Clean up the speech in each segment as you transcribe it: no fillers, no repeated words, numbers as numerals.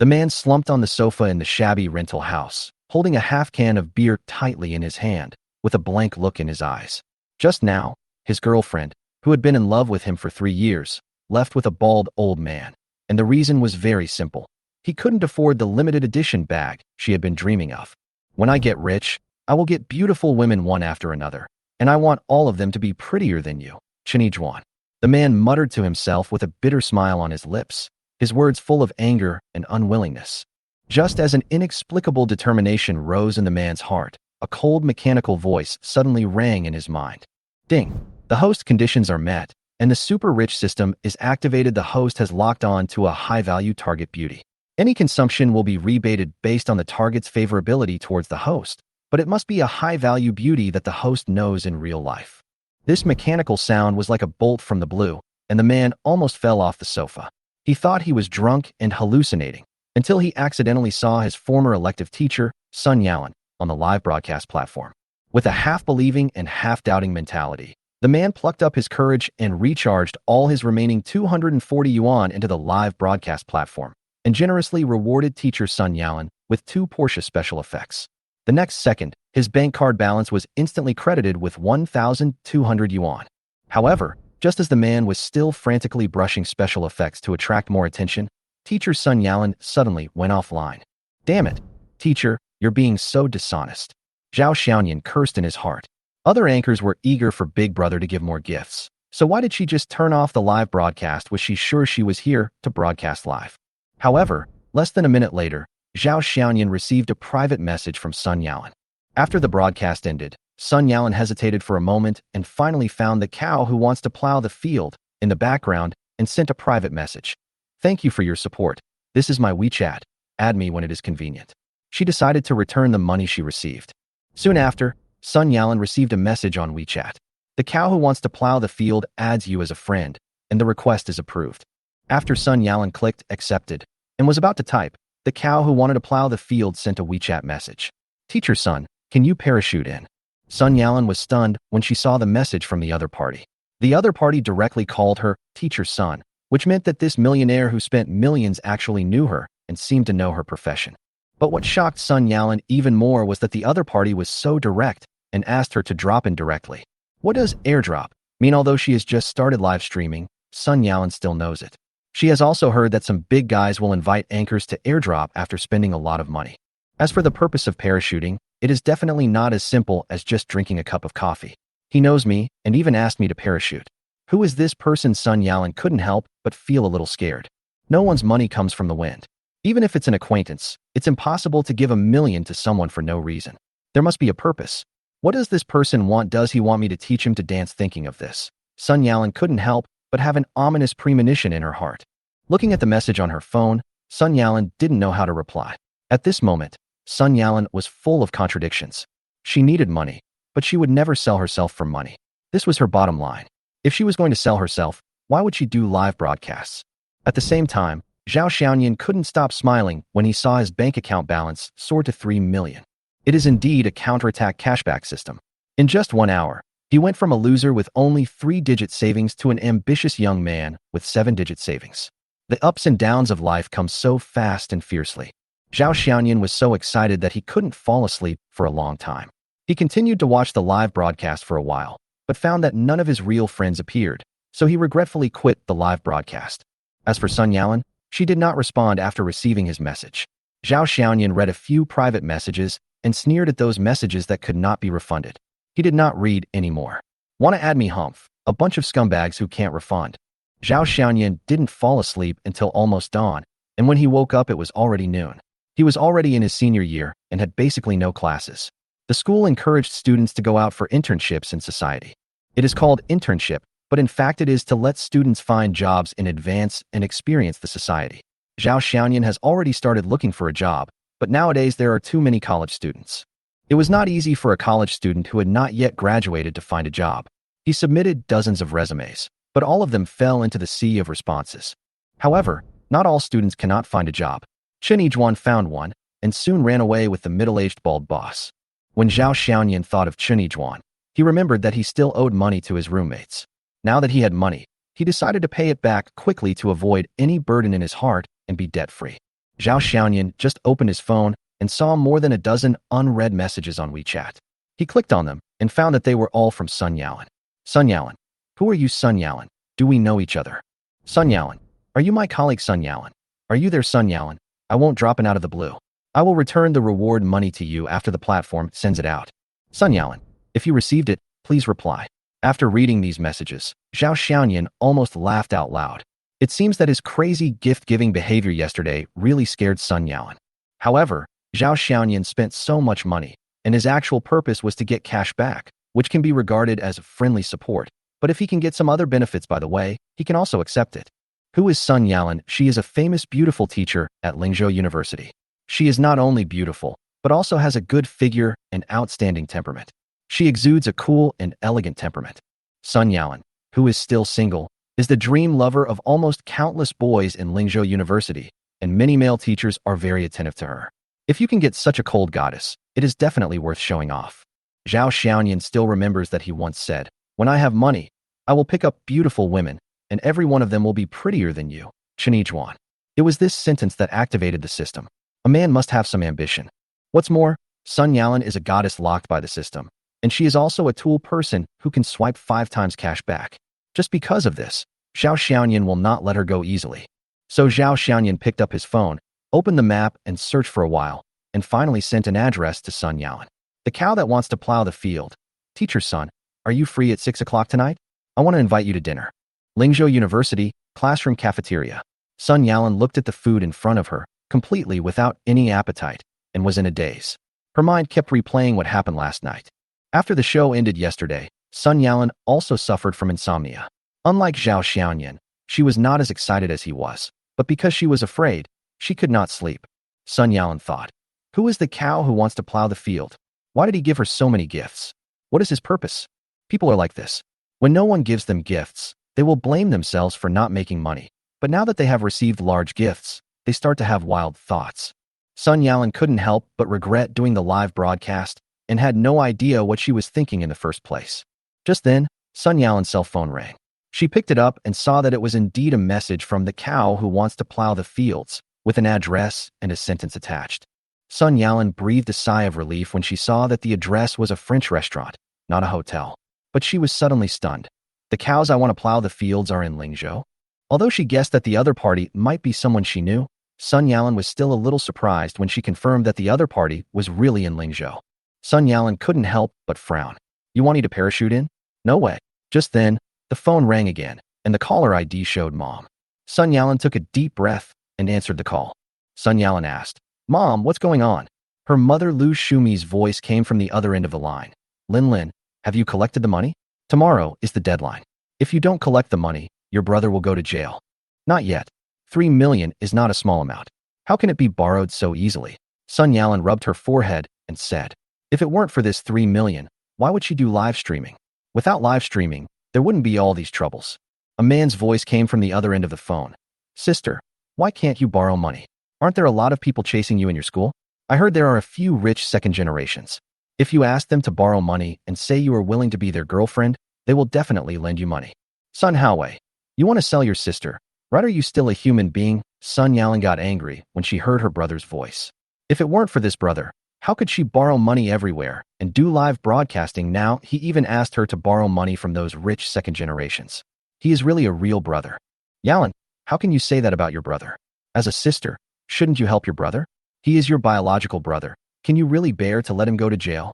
The man slumped on the sofa in the shabby rental house, holding a half can of beer tightly in his hand, with a blank look in his eyes. Just now, his girlfriend, who had been in love with him for 3 years, left with a bald old man, and the reason was very simple. He couldn't afford the limited edition bag she had been dreaming of. When I get rich, I will get beautiful women one after another, and I want all of them to be prettier than you, Chen Yijuan. The man muttered to himself with a bitter smile on his lips, his words full of anger and unwillingness. Just as an inexplicable determination rose in the man's heart, a cold mechanical voice suddenly rang in his mind. Ding! The host conditions are met, and the super-rich system is activated. The host has locked on to a high-value target beauty. Any consumption will be rebated based on the target's favorability towards the host, but it must be a high-value beauty that the host knows in real life. This mechanical sound was like a bolt from the blue, and the man almost fell off the sofa. He thought he was drunk and hallucinating, until he accidentally saw his former elective teacher, Chen Yijuan, on the live broadcast platform. With a half-believing and half-doubting mentality, the man plucked up his courage and recharged all his remaining 240 yuan into the live broadcast platform, and generously rewarded teacher Chen Yijuan with 2 Porsche special effects. The next second, his bank card balance was instantly credited with 1,200 yuan. However, just as the man was still frantically brushing special effects to attract more attention, teacher Chen Yijuan suddenly went offline. Damn it, teacher, you're being so dishonest. Zhao Xiaoyan cursed in his heart. Other anchors were eager for Big Brother to give more gifts, so why did she just turn off the live broadcast? Was she sure she was here to broadcast live? However, less than a minute later, Zhao Xiaoyan received a private message from Chen Yijuan. After the broadcast ended, Chen Yijuan hesitated for a moment and finally found the cow who wants to plow the field in the background and sent a private message. Thank you for your support. This is my WeChat. Add me when it is convenient. She decided to return the money she received. Soon after, Chen Yijuan received a message on WeChat. The cow who wants to plow the field adds you as a friend, and the request is approved. After Chen Yijuan clicked accepted and was about to type, the cow who wanted to plow the field sent a WeChat message. Teacher Sun, can you parachute in? Chen Yijuan was stunned when she saw the message from the other party. The other party directly called her Teacher Sun, which meant that this millionaire who spent millions actually knew her and seemed to know her profession. But what shocked Chen Yijuan even more was that the other party was so direct and asked her to drop in directly. What does airdrop mean? Although she has just started live streaming, Chen Yijuan still knows it. She has also heard that some big guys will invite anchors to airdrop after spending a lot of money. As for the purpose of parachuting, it is definitely not as simple as just drinking a cup of coffee. He knows me and even asked me to parachute. Who is this person? Chen Yijuan couldn't help but feel a little scared. No one's money comes from the wind. Even if it's an acquaintance, it's impossible to give $1 million to someone for no reason. There must be a purpose. What does this person want? Does he want me to teach him to dance? Thinking of this, Chen Yijuan couldn't help but have an ominous premonition in her heart. Looking at the message on her phone, Chen Yijuan didn't know how to reply. At this moment, Chen Yijuan was full of contradictions. She needed money, but she would never sell herself for money. This was her bottom line. If she was going to sell herself, why would she do live broadcasts? At the same time, Zhao Xiaoyan couldn't stop smiling when he saw his bank account balance soar to 3 million. It is indeed a counterattack cashback system. In just 1 hour, he went from a loser with only 3-digit savings to an ambitious young man with 7-digit savings. The ups and downs of life come so fast and fiercely. Zhao Xiaoyan was so excited that he couldn't fall asleep for a long time. He continued to watch the live broadcast for a while, but found that none of his real friends appeared, so he regretfully quit the live broadcast. As for Chen Yijuan, she did not respond after receiving his message. Zhao Xiaoyan read a few private messages and sneered at those messages that could not be refunded. He did not read anymore. Wanna add me? Humph, a bunch of scumbags who can't refund. Zhao Xiaoyan didn't fall asleep until almost dawn, and when he woke up it was already noon. He was already in his senior year and had basically no classes. The school encouraged students to go out for internships in society. It is called internship, but in fact it is to let students find jobs in advance and experience the society. Zhao Xiaoyan has already started looking for a job, but nowadays there are too many college students. It was not easy for a college student who had not yet graduated to find a job. He submitted dozens of resumes, but all of them fell into the sea of responses. However, not all students cannot find a job. Chen Yijuan found one, and soon ran away with the middle-aged bald boss. When Zhao Xiaoyan thought of Chen Yijuan, he remembered that he still owed money to his roommates. Now that he had money, he decided to pay it back quickly to avoid any burden in his heart and be debt-free. Zhao Xiaoyan just opened his phone and saw more than a dozen unread messages on WeChat. He clicked on them and found that they were all from Sun Yalan. Sun Yalan. Who are you, Sun Yalan? Do we know each other? Sun Yalan. Are you my colleague, Sun Yalan? Are you there, Sun Yalan? I won't drop it out of the blue. I will return the reward money to you after the platform sends it out. Sun Yalan. If you received it, please reply. After reading these messages, Zhao Xiaoyan almost laughed out loud. It seems that his crazy gift-giving behavior yesterday really scared Sun Yalan. However, Zhao Xiaoyan spent so much money, and his actual purpose was to get cash back, which can be regarded as friendly support. But if he can get some other benefits by the way, he can also accept it. Who is Sun Yalan? She is a famous beautiful teacher at Lingzhou University. She is not only beautiful, but also has a good figure and outstanding temperament. She exudes a cool and elegant temperament. Sun Yalan, who is still single, is the dream lover of almost countless boys in Lingzhou University, and many male teachers are very attentive to her. If you can get such a cold goddess, it is definitely worth showing off. Zhao Xiaoyan still remembers that he once said, "When I have money, I will pick up beautiful women, and every one of them will be prettier than you." Chen Yijuan. It was this sentence that activated the system. A man must have some ambition. What's more, Sun Yalan is a goddess locked by the system, and she is also a tool person who can swipe 5 times cash back. Just because of this, Zhao Xiaoyan will not let her go easily. So Zhao Xiaoyan picked up his phone, opened the map and searched for a while, and finally sent an address to Sun Yalan. The cow that wants to plow the field. Teacher's son, are you free at 6 o'clock tonight? I want to invite you to dinner. Lingzhou University, classroom cafeteria. Sun Yalan looked at the food in front of her, completely without any appetite, and was in a daze. Her mind kept replaying what happened last night. After the show ended yesterday, Sun Yalan also suffered from insomnia. Unlike Zhao Xiaoyan, she was not as excited as he was, but because she was afraid, she could not sleep. Sun Yalan thought, who is the cow who wants to plow the field? Why did he give her so many gifts? What is his purpose? People are like this. When no one gives them gifts, they will blame themselves for not making money. But now that they have received large gifts, they start to have wild thoughts. Sun Yalan couldn't help but regret doing the live broadcast and had no idea what she was thinking in the first place. Just then, Sun Yalan's cell phone rang. She picked it up and saw that it was indeed a message from the cow who wants to plow the fields, with an address and a sentence attached. Sun Yalan breathed a sigh of relief when she saw that the address was a French restaurant, not a hotel. But she was suddenly stunned. The cows I want to plow the fields are in Lingzhou? Although she guessed that the other party might be someone she knew, Sun Yalan was still a little surprised when she confirmed that the other party was really in Lingzhou. Sun Yalan couldn't help but frown. You want me to parachute in? No way. Just then, the phone rang again, and the caller ID showed Mom. Sun Yalan took a deep breath and answered the call. Sun Yalan asked, Mom, what's going on? Her mother Lu Shumi's voice came from the other end of the line. Lin, have you collected the money? Tomorrow is the deadline. If you don't collect the money, your brother will go to jail. Not yet. 3 million is not a small amount. How can it be borrowed so easily? Sun Yalan rubbed her forehead and said, if it weren't for this 3 million, why would she do live streaming? Without live streaming, there wouldn't be all these troubles. A man's voice came from the other end of the phone. Sister, why can't you borrow money? Aren't there a lot of people chasing you in your school? I heard there are a few rich second generations. If you ask them to borrow money and say you are willing to be their girlfriend, they will definitely lend you money. Sun Haowei, you want to sell your sister, right? Are you still a human being? Sun Yalan got angry when she heard her brother's voice. If it weren't for this brother, how could she borrow money everywhere and do live broadcasting now? He even asked her to borrow money from those rich second generations. He is really a real brother. Yalan, how can you say that about your brother? As a sister, shouldn't you help your brother? He is your biological brother. Can you really bear to let him go to jail?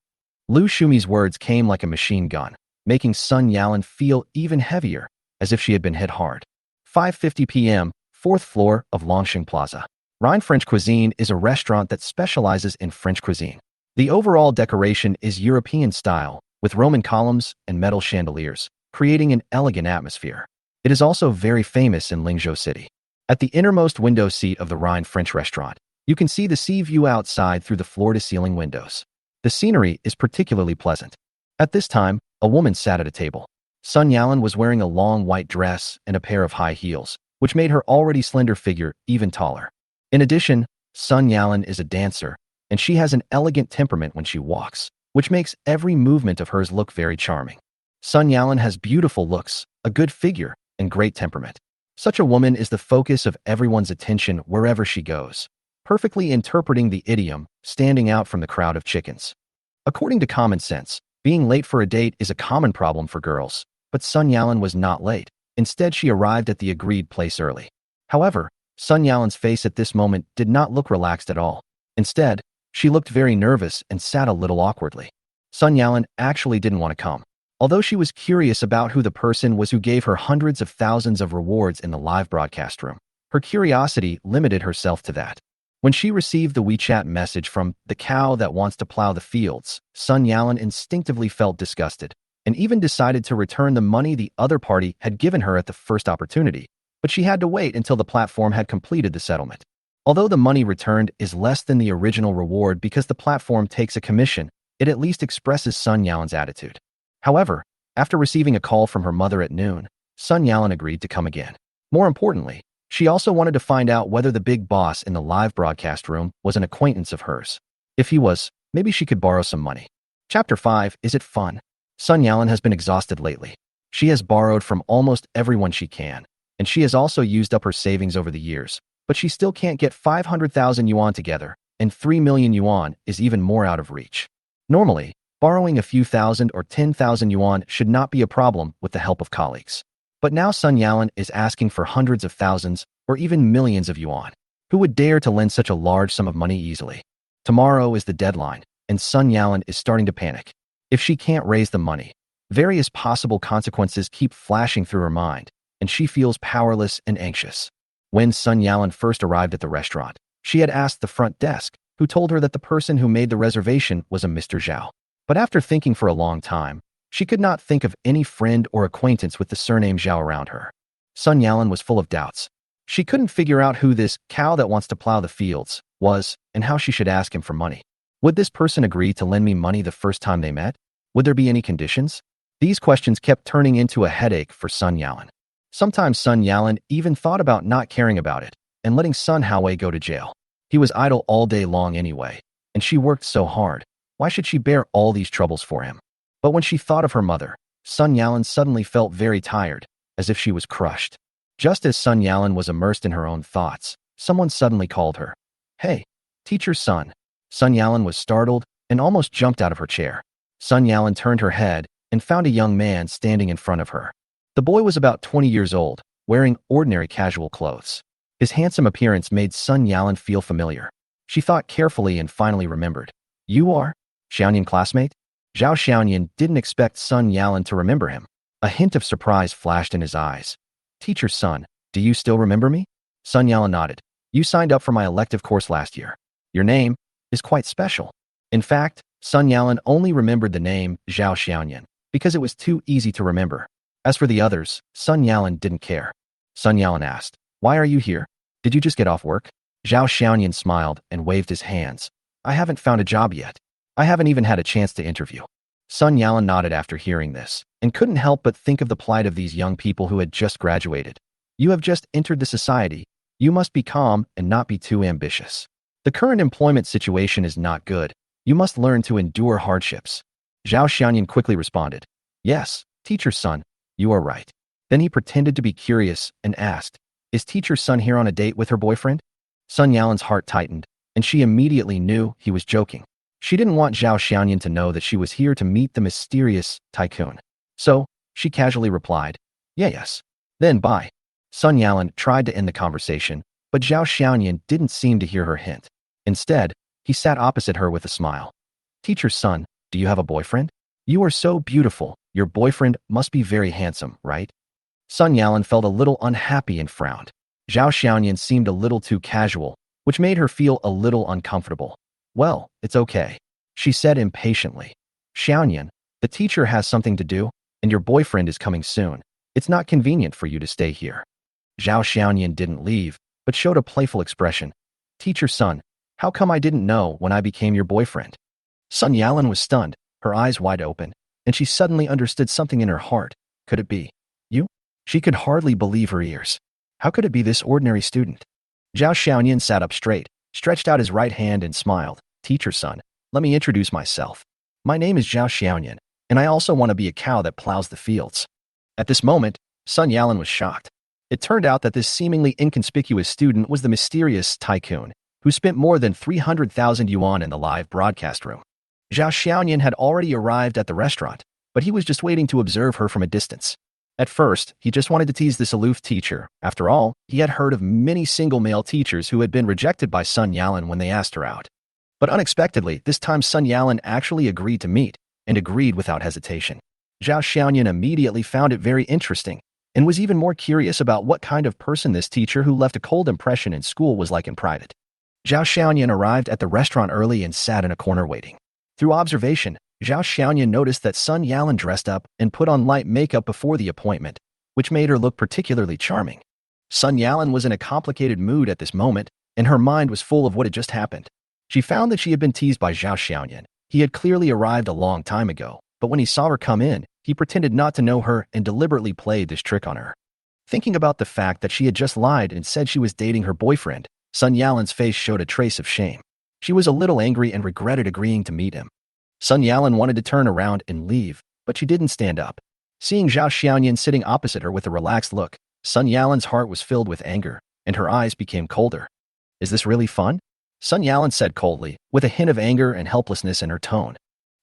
Lu Shumi's words came like a machine gun, making Sun Yalan feel even heavier, as if she had been hit hard. 5:50 p.m., 4th floor of Longsheng Plaza. Rhine French Cuisine is a restaurant that specializes in French cuisine. The overall decoration is European style, with Roman columns and metal chandeliers, creating an elegant atmosphere. It is also very famous in Lingzhou City. At the innermost window seat of the Rhine French restaurant, you can see the sea view outside through the floor-to-ceiling windows. The scenery is particularly pleasant. At this time, a woman sat at a table. Sun Yalan was wearing a long white dress and a pair of high heels, which made her already slender figure even taller. In addition, Sun Yalan is a dancer, and she has an elegant temperament when she walks, which makes every movement of hers look very charming. Sun Yalan has beautiful looks, a good figure, and great temperament. Such a woman is the focus of everyone's attention wherever she goes. perfectly interpreting the idiom, standing out from the crowd of chickens. According to common sense, being late for a date is a common problem for girls, but Sun Yalan was not late. Instead, she arrived at the agreed place early. However, Sun Yalan's face at this moment did not look relaxed at all. Instead, she looked very nervous and sat a little awkwardly. Sun Yalan actually didn't want to come. Although she was curious about who the person was who gave her hundreds of thousands of rewards in the live broadcast room, her curiosity limited herself to that. When she received the WeChat message from the cow that wants to plow the fields, Sun Yalan instinctively felt disgusted and even decided to return the money the other party had given her at the first opportunity. But she had to wait until the platform had completed the settlement. Although the money returned is less than the original reward because the platform takes a commission, it at least expresses Sun Yalan's attitude. However, after receiving a call from her mother at noon, Sun Yalan agreed to come again. More importantly, she also wanted to find out whether the big boss in the live broadcast room was an acquaintance of hers. If he was, maybe she could borrow some money. Chapter 5. Is it fun? Sun Yalan has been exhausted lately. She has borrowed from almost everyone she can, and she has also used up her savings over the years, but she still can't get 500,000 yuan together, and 3 million yuan is even more out of reach. Normally, borrowing a few thousand or 10,000 yuan should not be a problem with the help of colleagues. But now Sun Yalan is asking for hundreds of thousands or even millions of yuan. Who would dare to lend such a large sum of money easily? Tomorrow is the deadline, and Sun Yalan is starting to panic. If she can't raise the money, various possible consequences keep flashing through her mind, and she feels powerless and anxious. When Sun Yalan first arrived at the restaurant, she had asked the front desk, who told her that the person who made the reservation was a Mr. Zhao. But after thinking for a long time, she could not think of any friend or acquaintance with the surname Zhao around her. Sun Yalan was full of doubts. She couldn't figure out who this cow that wants to plow the fields was and how she should ask him for money. Would this person agree to lend me money the first time they met? Would there be any conditions? These questions kept turning into a headache for Sun Yalan. Sometimes Sun Yalan even thought about not caring about it and letting Sun Haowei go to jail. He was idle all day long anyway, and she worked so hard. Why should she bear all these troubles for him? But when she thought of her mother, Sun Yalan suddenly felt very tired, as if she was crushed. Just as Sun Yalan was immersed in her own thoughts, someone suddenly called her. Hey, teacher Sun. Sun Yalan was startled and almost jumped out of her chair. Sun Yalan turned her head and found a young man standing in front of her. The boy was about 20 years old, wearing ordinary casual clothes. His handsome appearance made Sun Yalan feel familiar. She thought carefully and finally remembered. You are Xiaoyan classmate? Zhao Xiaoyan didn't expect Sun Yalan to remember him. A hint of surprise flashed in his eyes. Teacher Sun, do you still remember me? Sun Yalan nodded. You signed up for my elective course last year. Your name is quite special. In fact, Sun Yalan only remembered the name Zhao Xiaoyan because it was too easy to remember. As for the others, Sun Yalan didn't care. Sun Yalan asked, why are you here? Did you just get off work? Zhao Xiaoyan smiled and waved his hands. I haven't found a job yet. I haven't even had a chance to interview. Sun Yalan nodded after hearing this and couldn't help but think of the plight of these young people who had just graduated. You have just entered the society. You must be calm and not be too ambitious. The current employment situation is not good. You must learn to endure hardships. Zhao Xiaoyan quickly responded. Yes, teacher Sun, you are right. Then he pretended to be curious and asked, is teacher Sun here on a date with her boyfriend? Sun Yalan's heart tightened, and she immediately knew he was joking. She didn't want Zhao Xiaoyan to know that she was here to meet the mysterious tycoon. So, she casually replied, yes. Then bye. Sun Yalan tried to end the conversation, but Zhao Xiaoyan didn't seem to hear her hint. Instead, he sat opposite her with a smile. Teacher Sun, do you have a boyfriend? You are so beautiful. Your boyfriend must be very handsome, right? Sun Yalan felt a little unhappy and frowned. Zhao Xiaoyan seemed a little too casual, which made her feel a little uncomfortable. Well, it's okay, she said impatiently. Xiaoyan, the teacher has something to do, and your boyfriend is coming soon. It's not convenient for you to stay here. Zhao Xiaoyan didn't leave, but showed a playful expression. Teacher Sun, how come I didn't know when I became your boyfriend? Sun Yalan was stunned, her eyes wide open, and she suddenly understood something in her heart. Could it be you? She could hardly believe her ears. How could it be this ordinary student? Zhao Xiaoyan sat up straight, stretched out his right hand and smiled. Teacher Sun, let me introduce myself. My name is Zhao Xiaoyan, and I also want to be a cow that plows the fields. At this moment, Sun Yalan was shocked. It turned out that this seemingly inconspicuous student was the mysterious tycoon, who spent more than 300,000 yuan in the live broadcast room. Zhao Xiaoyan had already arrived at the restaurant, but he was just waiting to observe her from a distance. At first, he just wanted to tease this aloof teacher. After all, he had heard of many single male teachers who had been rejected by Sun Yalan when they asked her out. But unexpectedly, this time Sun Yalan actually agreed to meet, and agreed without hesitation. Zhao Xiaoyan immediately found it very interesting, and was even more curious about what kind of person this teacher who left a cold impression in school was like in private. Zhao Xiaoyan arrived at the restaurant early and sat in a corner waiting. Through observation, Zhao Xiaoyan noticed that Sun Yalan dressed up and put on light makeup before the appointment, which made her look particularly charming. Sun Yalan was in a complicated mood at this moment, and her mind was full of what had just happened. She found that she had been teased by Zhao Xiaoyan. He had clearly arrived a long time ago, but when he saw her come in, he pretended not to know her and deliberately played this trick on her. Thinking about the fact that she had just lied and said she was dating her boyfriend, Sun Yalan's face showed a trace of shame. She was a little angry and regretted agreeing to meet him. Sun Yalan wanted to turn around and leave, but she didn't stand up. Seeing Zhao Xiaoyan sitting opposite her with a relaxed look, Sun Yalan's heart was filled with anger, and her eyes became colder. "Is this really fun?" Sun Yalan said coldly, with a hint of anger and helplessness in her tone.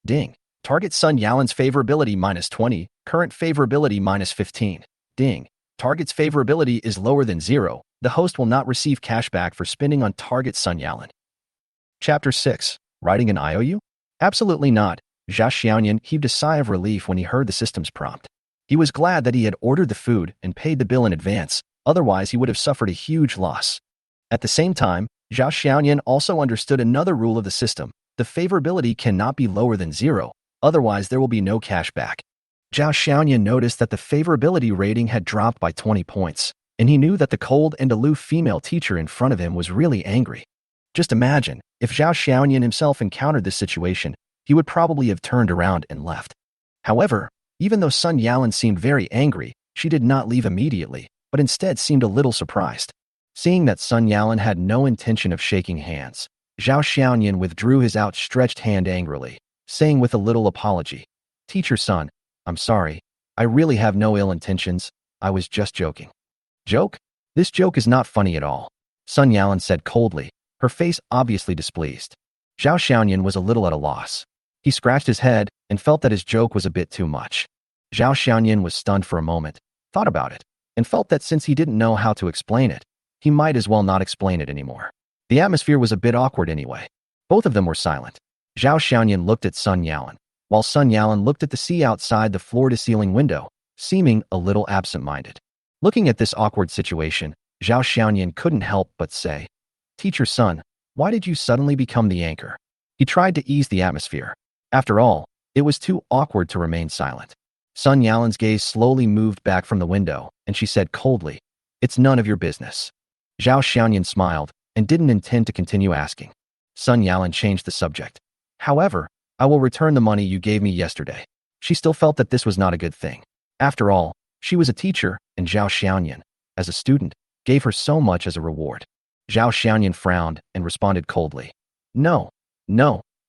Ding. Target Sun Yalan's favorability -20, current favorability -15. Ding. Target's favorability is lower than 0. The host will not receive cashback for spending on target Sun Yalan. Chapter 6. Writing an IOU? Absolutely not. Zhao Xiaoyan heaved a sigh of relief when he heard the system's prompt. He was glad that he had ordered the food and paid the bill in advance, otherwise he would have suffered a huge loss. At the same time, Zhao Xiaoyan also understood another rule of the system. The favorability cannot be lower than 0, otherwise there will be no cashback. Zhao Xiaoyan noticed that the favorability rating had dropped by 20 points, and he knew that the cold and aloof female teacher in front of him was really angry. Just imagine, if Zhao Xiaoyan himself encountered this situation, he would probably have turned around and left. However, even though Sun Yalan seemed very angry, she did not leave immediately, but instead seemed a little surprised. Seeing that Sun Yalan had no intention of shaking hands, Zhao Xiaoyan withdrew his outstretched hand angrily, saying with a little apology, "Teacher Sun, I'm sorry. I really have no ill intentions. I was just joking." "Joke? This joke is not funny at all," Sun Yalan said coldly, her face obviously displeased. Zhao Xiaoyan was a little at a loss. He scratched his head and felt that his joke was a bit too much. Zhao Xiaoyan was stunned for a moment, thought about it, and felt that since he didn't know how to explain it, he might as well not explain it anymore. The atmosphere was a bit awkward anyway. Both of them were silent. Zhao Xiaoyan looked at Sun Yalan, while Sun Yalan looked at the sea outside the floor-to-ceiling window, seeming a little absent-minded. Looking at this awkward situation, Zhao Xiaoyan couldn't help but say, "Teacher Sun, why did you suddenly become the anchor?" He tried to ease the atmosphere. After all, it was too awkward to remain silent. Sun Yalan's gaze slowly moved back from the window, and she said coldly, "It's none of your business." Zhao Xiaoyan smiled and didn't intend to continue asking. Sun Yalan changed the subject. "However, I will return the money you gave me yesterday." She still felt that this was not a good thing. After all, she was a teacher, and Zhao Xiaoyan, as a student, gave her so much as a reward. Zhao Xiaoyan frowned and responded coldly, No,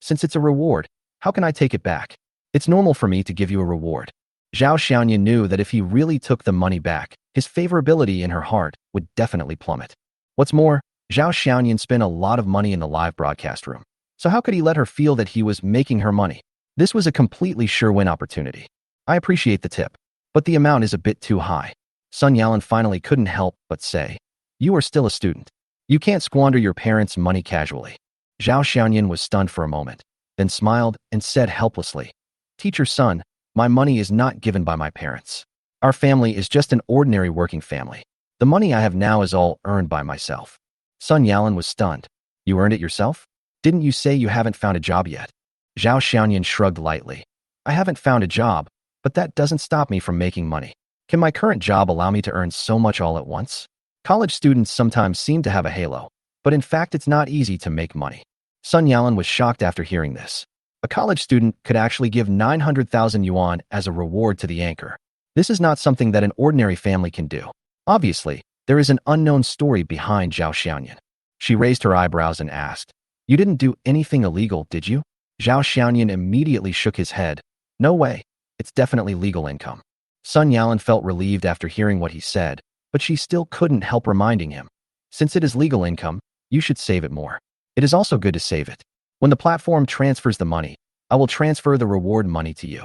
since it's a reward, how can I take it back? It's normal for me to give you a reward." Zhao Xiaoyan knew that if he really took the money back, his favorability in her heart would definitely plummet. What's more, Zhao Xiaoyan spent a lot of money in the live broadcast room, so how could he let her feel that he was making her money? This was a completely sure-win opportunity. "I appreciate the tip, but the amount is a bit too high." Sun Yalan finally couldn't help but say, "You are still a student. You can't squander your parents' money casually." Zhao Xiaoyan was stunned for a moment, then smiled and said helplessly, "Teacher Sun, my money is not given by my parents. Our family is just an ordinary working family. The money I have now is all earned by myself." Sun Yalan was stunned. "You earned it yourself? Didn't you say you haven't found a job yet?" Zhao Xiaoyan shrugged lightly. "I haven't found a job, but that doesn't stop me from making money. Can my current job allow me to earn so much all at once?" College students sometimes seem to have a halo, but in fact it's not easy to make money. Sun Yalan was shocked after hearing this. A college student could actually give 900,000 yuan as a reward to the anchor. This is not something that an ordinary family can do. Obviously, there is an unknown story behind Zhao Xiaoyan. She raised her eyebrows and asked, "You didn't do anything illegal, did you?" Zhao Xiaoyan immediately shook his head. "No way. It's definitely legal income." Sun Yalan felt relieved after hearing what he said, but she still couldn't help reminding him. Since it is legal income, You should save it more. It is also good to save it. When the platform transfers the money, I will transfer the reward money to you.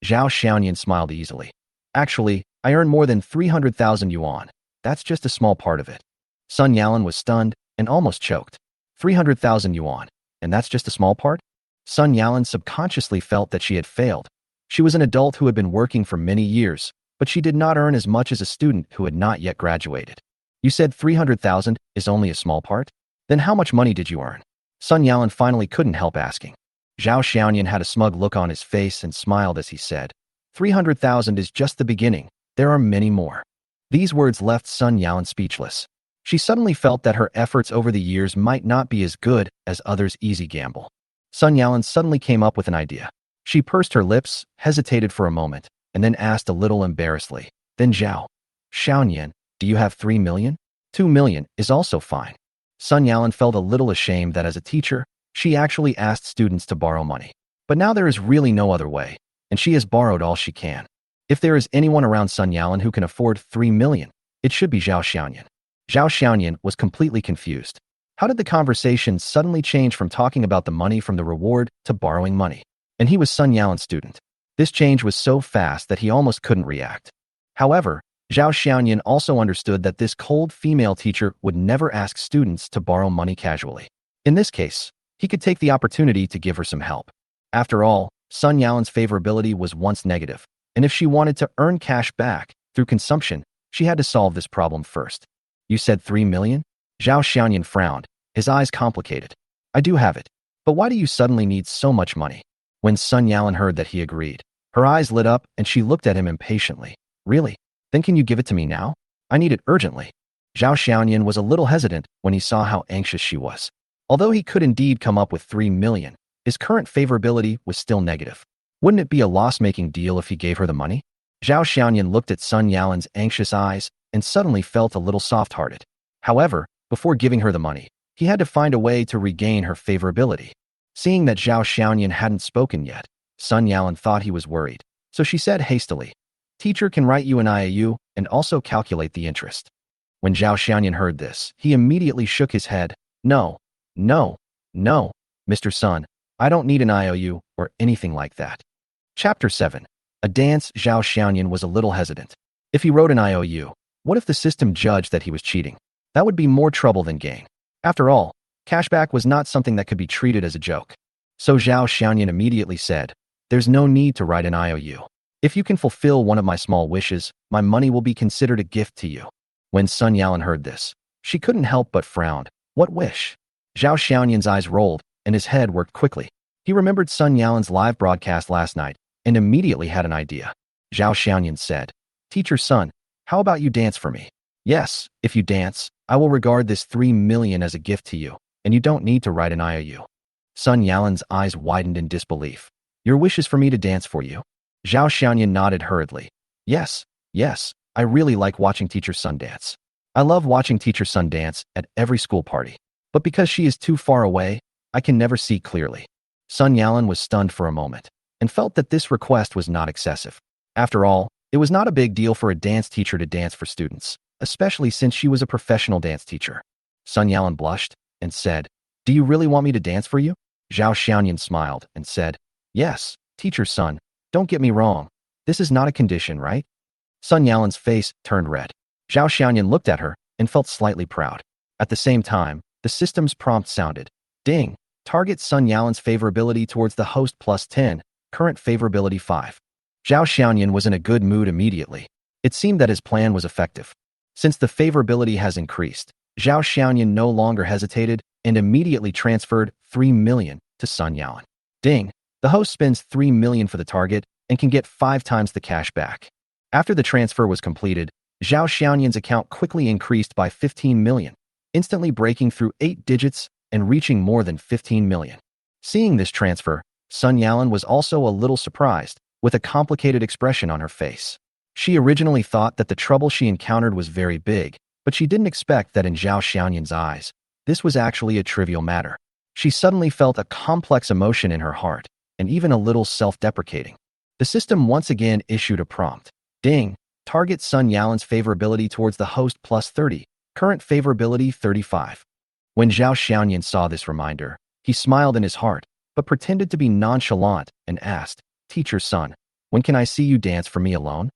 Zhao Xiaoyan smiled easily. Actually, I earn more than 300,000 yuan. That's just a small part of it. Sun Yalan was stunned and almost choked. 300,000 yuan, and that's just a small part? Sun Yalan subconsciously felt that she had failed. She was an adult who had been working for many years, but she did not earn as much as a student who had not yet graduated. You said 300,000 is only a small part? Then how much money did you earn? Sun Yalan finally couldn't help asking. Zhao Xiaoyan had a smug look on his face and smiled as he said, 300,000 is just the beginning. There are many more. These words left Sun Yalan speechless. She suddenly felt that her efforts over the years might not be as good as others' easy gamble. Sun Yalan suddenly came up with an idea. She pursed her lips, hesitated for a moment, and then asked a little embarrassedly, then Zhao Xiaoyan, do you have 3 million? 2 million is also fine. Sun Yalan felt a little ashamed that as a teacher, she actually asked students to borrow money. But now there is really no other way, and she has borrowed all she can. If there is anyone around Sun Yalan who can afford 3 million, it should be Zhao Xiaoyan. Zhao Xiaoyan was completely confused. How did the conversation suddenly change from talking about the money from the reward to borrowing money? And he was Sun Yalan's student. This change was so fast that he almost couldn't react. However, Zhao Xiaoyan also understood that this cold female teacher would never ask students to borrow money casually. In this case, he could take the opportunity to give her some help. After all, Sun Yalan's favorability was once negative, and if she wanted to earn cash back through consumption, she had to solve this problem first. You said 3 million? Zhao Xiaoyan frowned, his eyes complicated. I do have it. But why do you suddenly need so much money? When Sun Yalan heard that he agreed, her eyes lit up and she looked at him impatiently. Really? Then can you give it to me now? I need it urgently. Zhao Xiaoyan was a little hesitant when he saw how anxious she was. Although he could indeed come up with 3 million, his current favorability was still negative. Wouldn't it be a loss-making deal if he gave her the money? Zhao Xiaoyan looked at Sun Yalan's anxious eyes and suddenly felt a little soft-hearted. However, before giving her the money, he had to find a way to regain her favorability. Seeing that Zhao Xiaoyan hadn't spoken yet, Sun Yalan thought he was worried, so she said hastily, Teacher can write you an IOU and also calculate the interest. When Zhao Xiaoyan heard this, he immediately shook his head. No, Mr. Sun, I don't need an IOU or anything like that. Chapter 7. A dance. Zhao Xiaoyan was a little hesitant. If he wrote an IOU, what if the system judged that he was cheating? That would be more trouble than gain. After all, cashback was not something that could be treated as a joke. So Zhao Xiaoyan immediately said, there's no need to write an IOU. If you can fulfill one of my small wishes, my money will be considered a gift to you. When Sun Yalan heard this, she couldn't help but frown. What wish? Zhao Xiaoyan's eyes rolled, and his head worked quickly. He remembered Sun Yalan's live broadcast last night, and immediately had an idea. Zhao Xiaoyan said, Teacher Sun, how about you dance for me? Yes, if you dance, I will regard this 3 million as a gift to you, and you don't need to write an IOU. Sun Yalan's eyes widened in disbelief. Your wish is for me to dance for you? Zhao Xiaoyan nodded hurriedly. Yes, I really like watching Teacher Sun dance. I love watching Teacher Sun dance at every school party. But because she is too far away, I can never see clearly. Sun Yalan was stunned for a moment, and felt that this request was not excessive. After all, it was not a big deal for a dance teacher to dance for students, especially since she was a professional dance teacher. Sun Yalan blushed and said, Do you really want me to dance for you? Zhao Xiaoyan smiled and said, Yes, Teacher Sun, don't get me wrong. This is not a condition, right? Sun Yalan's face turned red. Zhao Xiaoyan looked at her and felt slightly proud. At the same time, the system's prompt sounded. Ding. Target Sun Yalan's favorability towards the host plus 10, current favorability 5. Zhao Xiaoyan was in a good mood immediately. It seemed that his plan was effective. Since the favorability has increased, Zhao Xiaoyan no longer hesitated and immediately transferred 3 million to Sun Yalan. Ding. The host spends 3 million for the target and can get 5 times the cash back. After the transfer was completed, Zhao Xiaoyan's account quickly increased by 15 million, instantly breaking through 8 digits and reaching more than 15 million. Seeing this transfer, Sun Yalan was also a little surprised, with a complicated expression on her face. She originally thought that the trouble she encountered was very big, but she didn't expect that in Zhao Xiaoyan's eyes, this was actually a trivial matter. She suddenly felt a complex emotion in her heart, and even a little self-deprecating. The system once again issued a prompt. Ding. Target Sun Yalan's favorability towards the host plus 30, current favorability 35. When Zhao Xiaoyan saw this reminder, he smiled in his heart, but pretended to be nonchalant and asked, "Teacher's son, when can I see you dance for me alone?"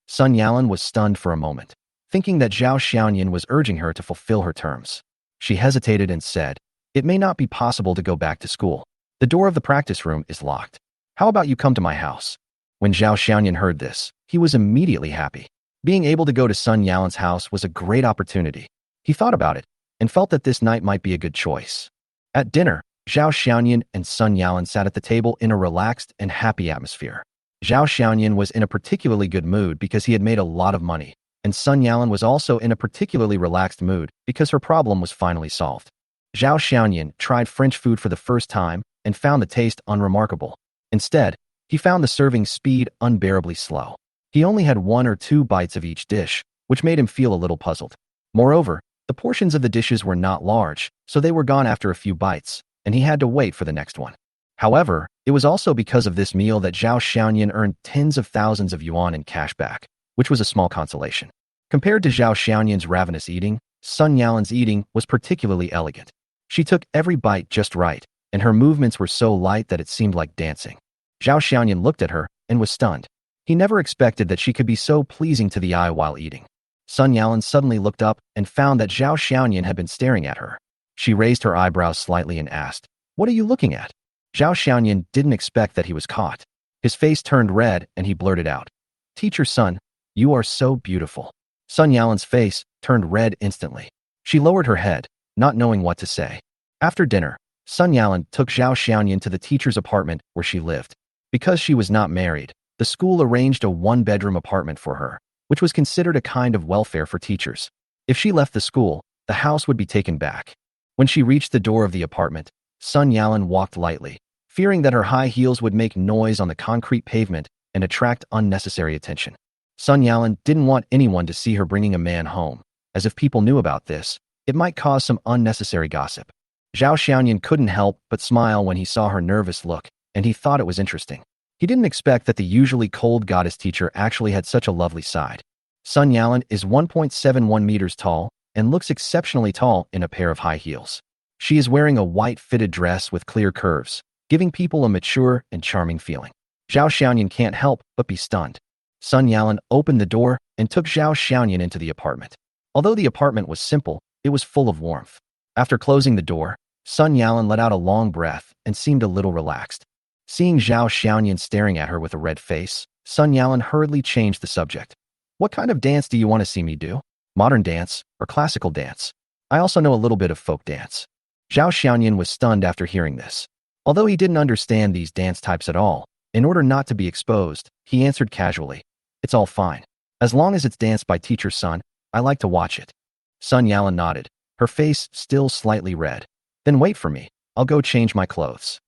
Sun Yalan was stunned for a moment, thinking that Zhao Xiaoyan was urging her to fulfill her terms. She hesitated and said, "It may not be possible to go back to school. The door of the practice room is locked. How about you come to my house?" When Zhao Xiaoyan heard this, he was immediately happy. Being able to go to Sun Yalan's house was a great opportunity. He thought about it and felt that this night might be a good choice. At dinner, Zhao Xiaoyan and Sun Yalan sat at the table in a relaxed and happy atmosphere. Zhao Xiaoyan was in a particularly good mood because he had made a lot of money, and Sun Yalan was also in a particularly relaxed mood because her problem was finally solved. Zhao Xiaoyan tried French food for the first time and found the taste unremarkable. Instead, he found the serving speed unbearably slow. He only had 1 or 2 bites of each dish, which made him feel a little puzzled. Moreover, the portions of the dishes were not large, so they were gone after a few bites, and he had to wait for the next one. However, it was also because of this meal that Zhao Xiaoyan earned tens of thousands of yuan in cash back, which was a small consolation. Compared to Zhao Xiaoyan's ravenous eating, Sun Yalan's eating was particularly elegant. She took every bite just right, and her movements were so light that it seemed like dancing. Zhao Xiaoyan looked at her and was stunned. He never expected that she could be so pleasing to the eye while eating. Sun Yalan suddenly looked up and found that Zhao Xiaoyan had been staring at her. She raised her eyebrows slightly and asked, "What are you looking at?" Zhao Xiaoyan didn't expect that he was caught. His face turned red and he blurted out, "Teacher's son, you are so beautiful." Sun Yalan's face turned red instantly. She lowered her head, not knowing what to say. After dinner, Sun Yalan took Zhao Xiaoyan to the teacher's apartment where she lived. Because she was not married, the school arranged a 1-bedroom apartment for her, which was considered a kind of welfare for teachers. If she left the school, the house would be taken back. When she reached the door of the apartment, Sun Yalan walked lightly, fearing that her high heels would make noise on the concrete pavement and attract unnecessary attention. Sun Yalan didn't want anyone to see her bringing a man home, as if people knew about this, it might cause some unnecessary gossip. Zhao Xiaoyan couldn't help but smile when he saw her nervous look, and he thought it was interesting. He didn't expect that the usually cold goddess teacher actually had such a lovely side. Sun Yalan is 1.71 meters tall and looks exceptionally tall in a pair of high heels. She is wearing a white fitted dress with clear curves, giving people a mature and charming feeling. Zhao Xiaoyan can't help but be stunned. Sun Yalan opened the door and took Zhao Xiaoyan into the apartment. Although the apartment was simple, it was full of warmth. After closing the door, Sun Yalan let out a long breath and seemed a little relaxed. Seeing Zhao Xiaoyan staring at her with a red face, Sun Yalan hurriedly changed the subject. "What kind of dance do you want to see me do? Modern dance or classical dance? I also know a little bit of folk dance." Zhao Xiaoyan was stunned after hearing this. Although he didn't understand these dance types at all, in order not to be exposed, he answered casually, "It's all fine. As long as it's danced by teacher's son, I like to watch it." Sun Yalan nodded, her face still slightly red. "Then wait for me. I'll go change my clothes."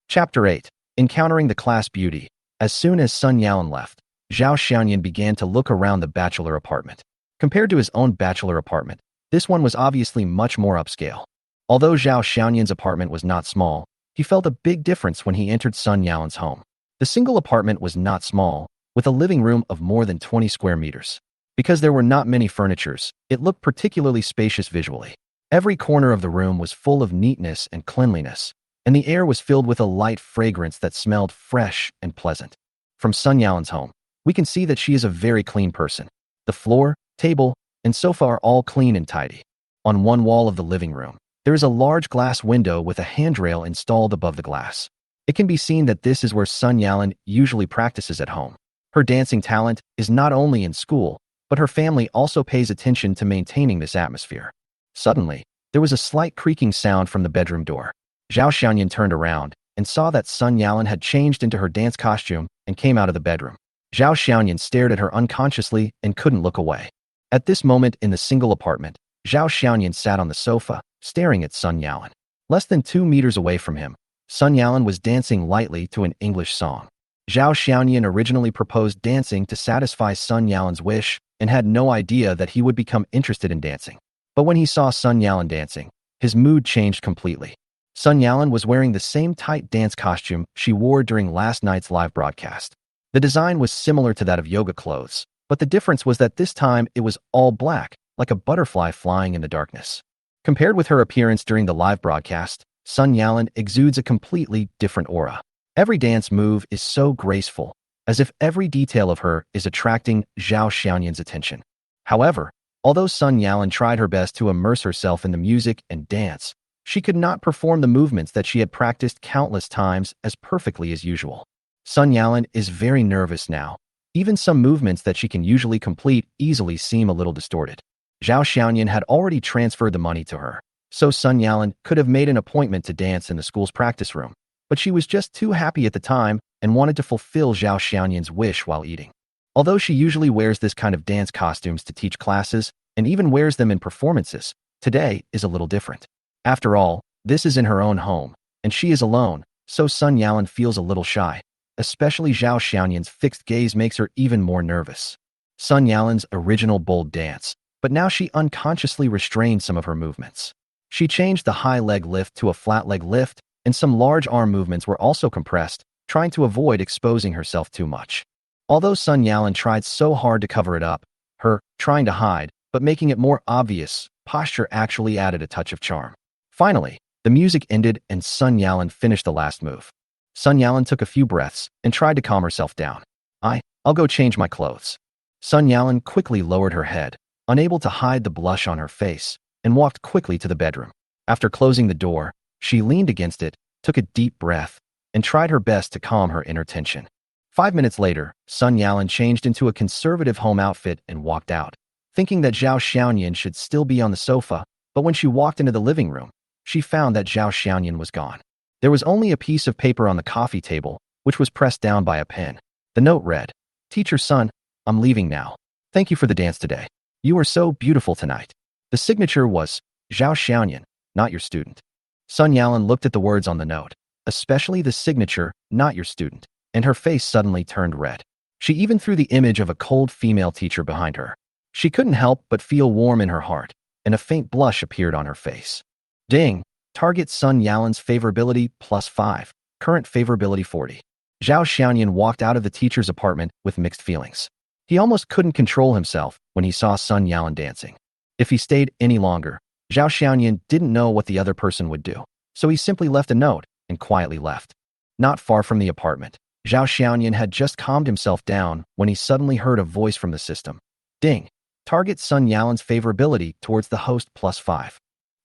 Chapter 8. Encountering the class beauty. As soon as Sun Yalan left, Zhao Xiaoyan began to look around the bachelor apartment. Compared to his own bachelor apartment, this one was obviously much more upscale. Although Zhao Xiaoyan's apartment was not small, he felt a big difference when he entered Sun Yalan's home. The single apartment was not small, with a living room of more than 20 square meters. Because there were not many furnitures, it looked particularly spacious visually. Every corner of the room was full of neatness and cleanliness, and the air was filled with a light fragrance that smelled fresh and pleasant. From Sun Yalan's home, we can see that she is a very clean person. The floor, table, and sofa are all clean and tidy. On one wall of the living room, there is a large glass window with a handrail installed above the glass. It can be seen that this is where Sun Yalan usually practices at home. Her dancing talent is not only in school, but her family also pays attention to maintaining this atmosphere. Suddenly, there was a slight creaking sound from the bedroom door. Zhao Xiaoyan turned around and saw that Sun Yalan had changed into her dance costume and came out of the bedroom. Zhao Xiaoyan stared at her unconsciously and couldn't look away. At this moment in the single apartment, Zhao Xiaoyan sat on the sofa, staring at Sun Yalan. Less than 2 meters away from him, Sun Yalan was dancing lightly to an English song. Zhao Xiaoyan originally proposed dancing to satisfy Sun Yalan's wish and had no idea that he would become interested in dancing. But when he saw Sun Yalan dancing, his mood changed completely. Sun Yalan was wearing the same tight dance costume she wore during last night's live broadcast. The design was similar to that of yoga clothes, but the difference was that this time it was all black, like a butterfly flying in the darkness. Compared with her appearance during the live broadcast, Sun Yalan exudes a completely different aura. Every dance move is so graceful, as if every detail of her is attracting Zhao Xiaoyan's attention. However, although Sun Yalan tried her best to immerse herself in the music and dance, she could not perform the movements that she had practiced countless times as perfectly as usual. Sun Yalan is very nervous now. Even some movements that she can usually complete easily seem a little distorted. Zhao Xiaoyan had already transferred the money to her, so Sun Yalan could have made an appointment to dance in the school's practice room, but she was just too happy at the time and wanted to fulfill Zhao Xiaoyan's wish while eating. Although she usually wears this kind of dance costumes to teach classes and even wears them in performances, today is a little different. After all, this is in her own home, and she is alone, so Sun Yalan feels a little shy. Especially Zhao Xiaoyan's fixed gaze makes her even more nervous. Sun Yalan's original bold dance, but now she unconsciously restrained some of her movements. She changed the high leg lift to a flat leg lift, and some large arm movements were also compressed, trying to avoid exposing herself too much. Although Sun Yalan tried so hard to cover it up, her trying to hide, but making it more obvious, posture actually added a touch of charm. Finally, the music ended and Sun Yalan finished the last move. Sun Yalan took a few breaths and tried to calm herself down. I'll go change my clothes. Sun Yalan quickly lowered her head, unable to hide the blush on her face, and walked quickly to the bedroom. After closing the door, she leaned against it, took a deep breath, and tried her best to calm her inner tension. 5 minutes later, Sun Yalan changed into a conservative home outfit and walked out, thinking that Zhao Xiaoyan should still be on the sofa, but when she walked into the living room, she found that Zhao Xiaoyan was gone. There was only a piece of paper on the coffee table, which was pressed down by a pen. The note read, "Teacher Sun, I'm leaving now. Thank you for the dance today. You are so beautiful tonight." The signature was, "Zhao Xiaoyan, not your student." Sun Yalan looked at the words on the note, especially the signature, "not your student," and her face suddenly turned red. She even threw the image of a cold female teacher behind her. She couldn't help but feel warm in her heart, and a faint blush appeared on her face. Ding! Target Sun Yalan's favorability +5, current favorability 40. Zhao Xiaoyan walked out of the teacher's apartment with mixed feelings. He almost couldn't control himself when he saw Sun Yalan dancing. If he stayed any longer, Zhao Xiaoyan didn't know what the other person would do, so he simply left a note and quietly left. Not far from the apartment, Zhao Xiaoyan had just calmed himself down when he suddenly heard a voice from the system. Ding! Target Sun Yalan's favorability towards the host +5.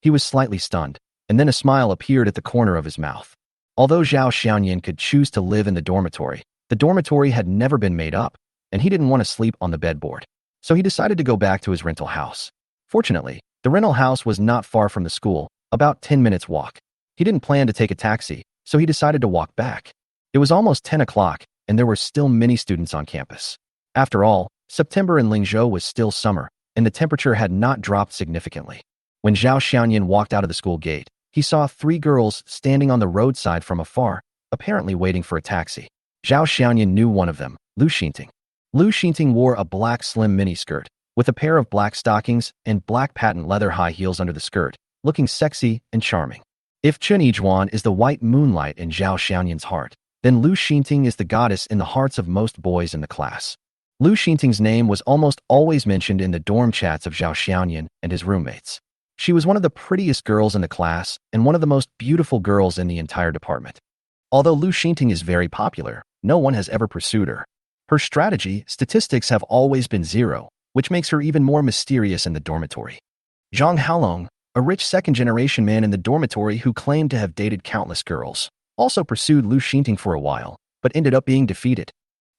He was slightly stunned, and then a smile appeared at the corner of his mouth. Although Zhao Xiaoyan could choose to live in the dormitory had never been made up, and he didn't want to sleep on the bedboard. So he decided to go back to his rental house. Fortunately, the rental house was not far from the school, about 10 minutes walk. He didn't plan to take a taxi, so he decided to walk back. It was almost 10 o'clock, and there were still many students on campus. After all, September in Lingzhou was still summer, and the temperature had not dropped significantly. When Zhao Xiaoyan walked out of the school gate, he saw 3 girls standing on the roadside from afar, apparently waiting for a taxi. Zhao Xiaoyan knew one of them, Lu Xinting. Lu Xinting wore a black slim miniskirt, with a pair of black stockings and black patent leather high heels under the skirt, looking sexy and charming. If Chen Yijuan is the white moonlight in Zhao Xiaoyan's heart, then Lu Xinting is the goddess in the hearts of most boys in the class. Lu Xinting's name was almost always mentioned in the dorm chats of Zhao Xiaoyan and his roommates. She was one of the prettiest girls in the class and one of the most beautiful girls in the entire department. Although Lu Xinting is very popular, no one has ever pursued her. Her statistics have always been 0, which makes her even more mysterious in the dormitory. Zhang Haolong, a rich second-generation man in the dormitory who claimed to have dated countless girls, also pursued Lu Xinting for a while, but ended up being defeated.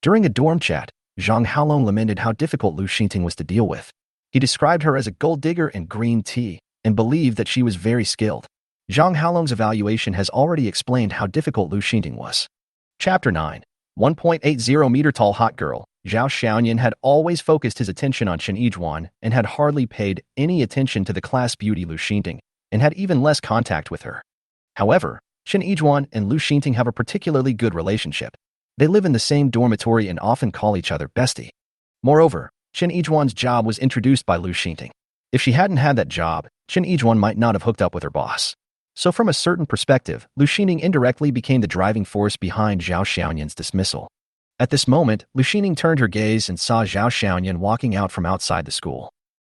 During a dorm chat, Zhang Haolong lamented how difficult Lu Xinting was to deal with. He described her as a gold digger and green tea, and believed that she was very skilled. Zhang Haolong's evaluation has already explained how difficult Lu Xinting was. Chapter 9. 1.80-meter tall hot girl. Zhao Xiaoyan had always focused his attention on Chen Yijuan and had hardly paid any attention to the class beauty Lu Xinting, and had even less contact with her. However, Chen Yijuan and Lu Xinting have a particularly good relationship. They live in the same dormitory and often call each other bestie. Moreover, Chen Yijuan's job was introduced by Lu Xinting. If she hadn't had that job, Chen Yijuan might not have hooked up with her boss. So from a certain perspective, Lu Xinting indirectly became the driving force behind Zhao Xiaoyan's dismissal. At this moment, Lu Xinting turned her gaze and saw Zhao Xiaoyan walking out from outside the school.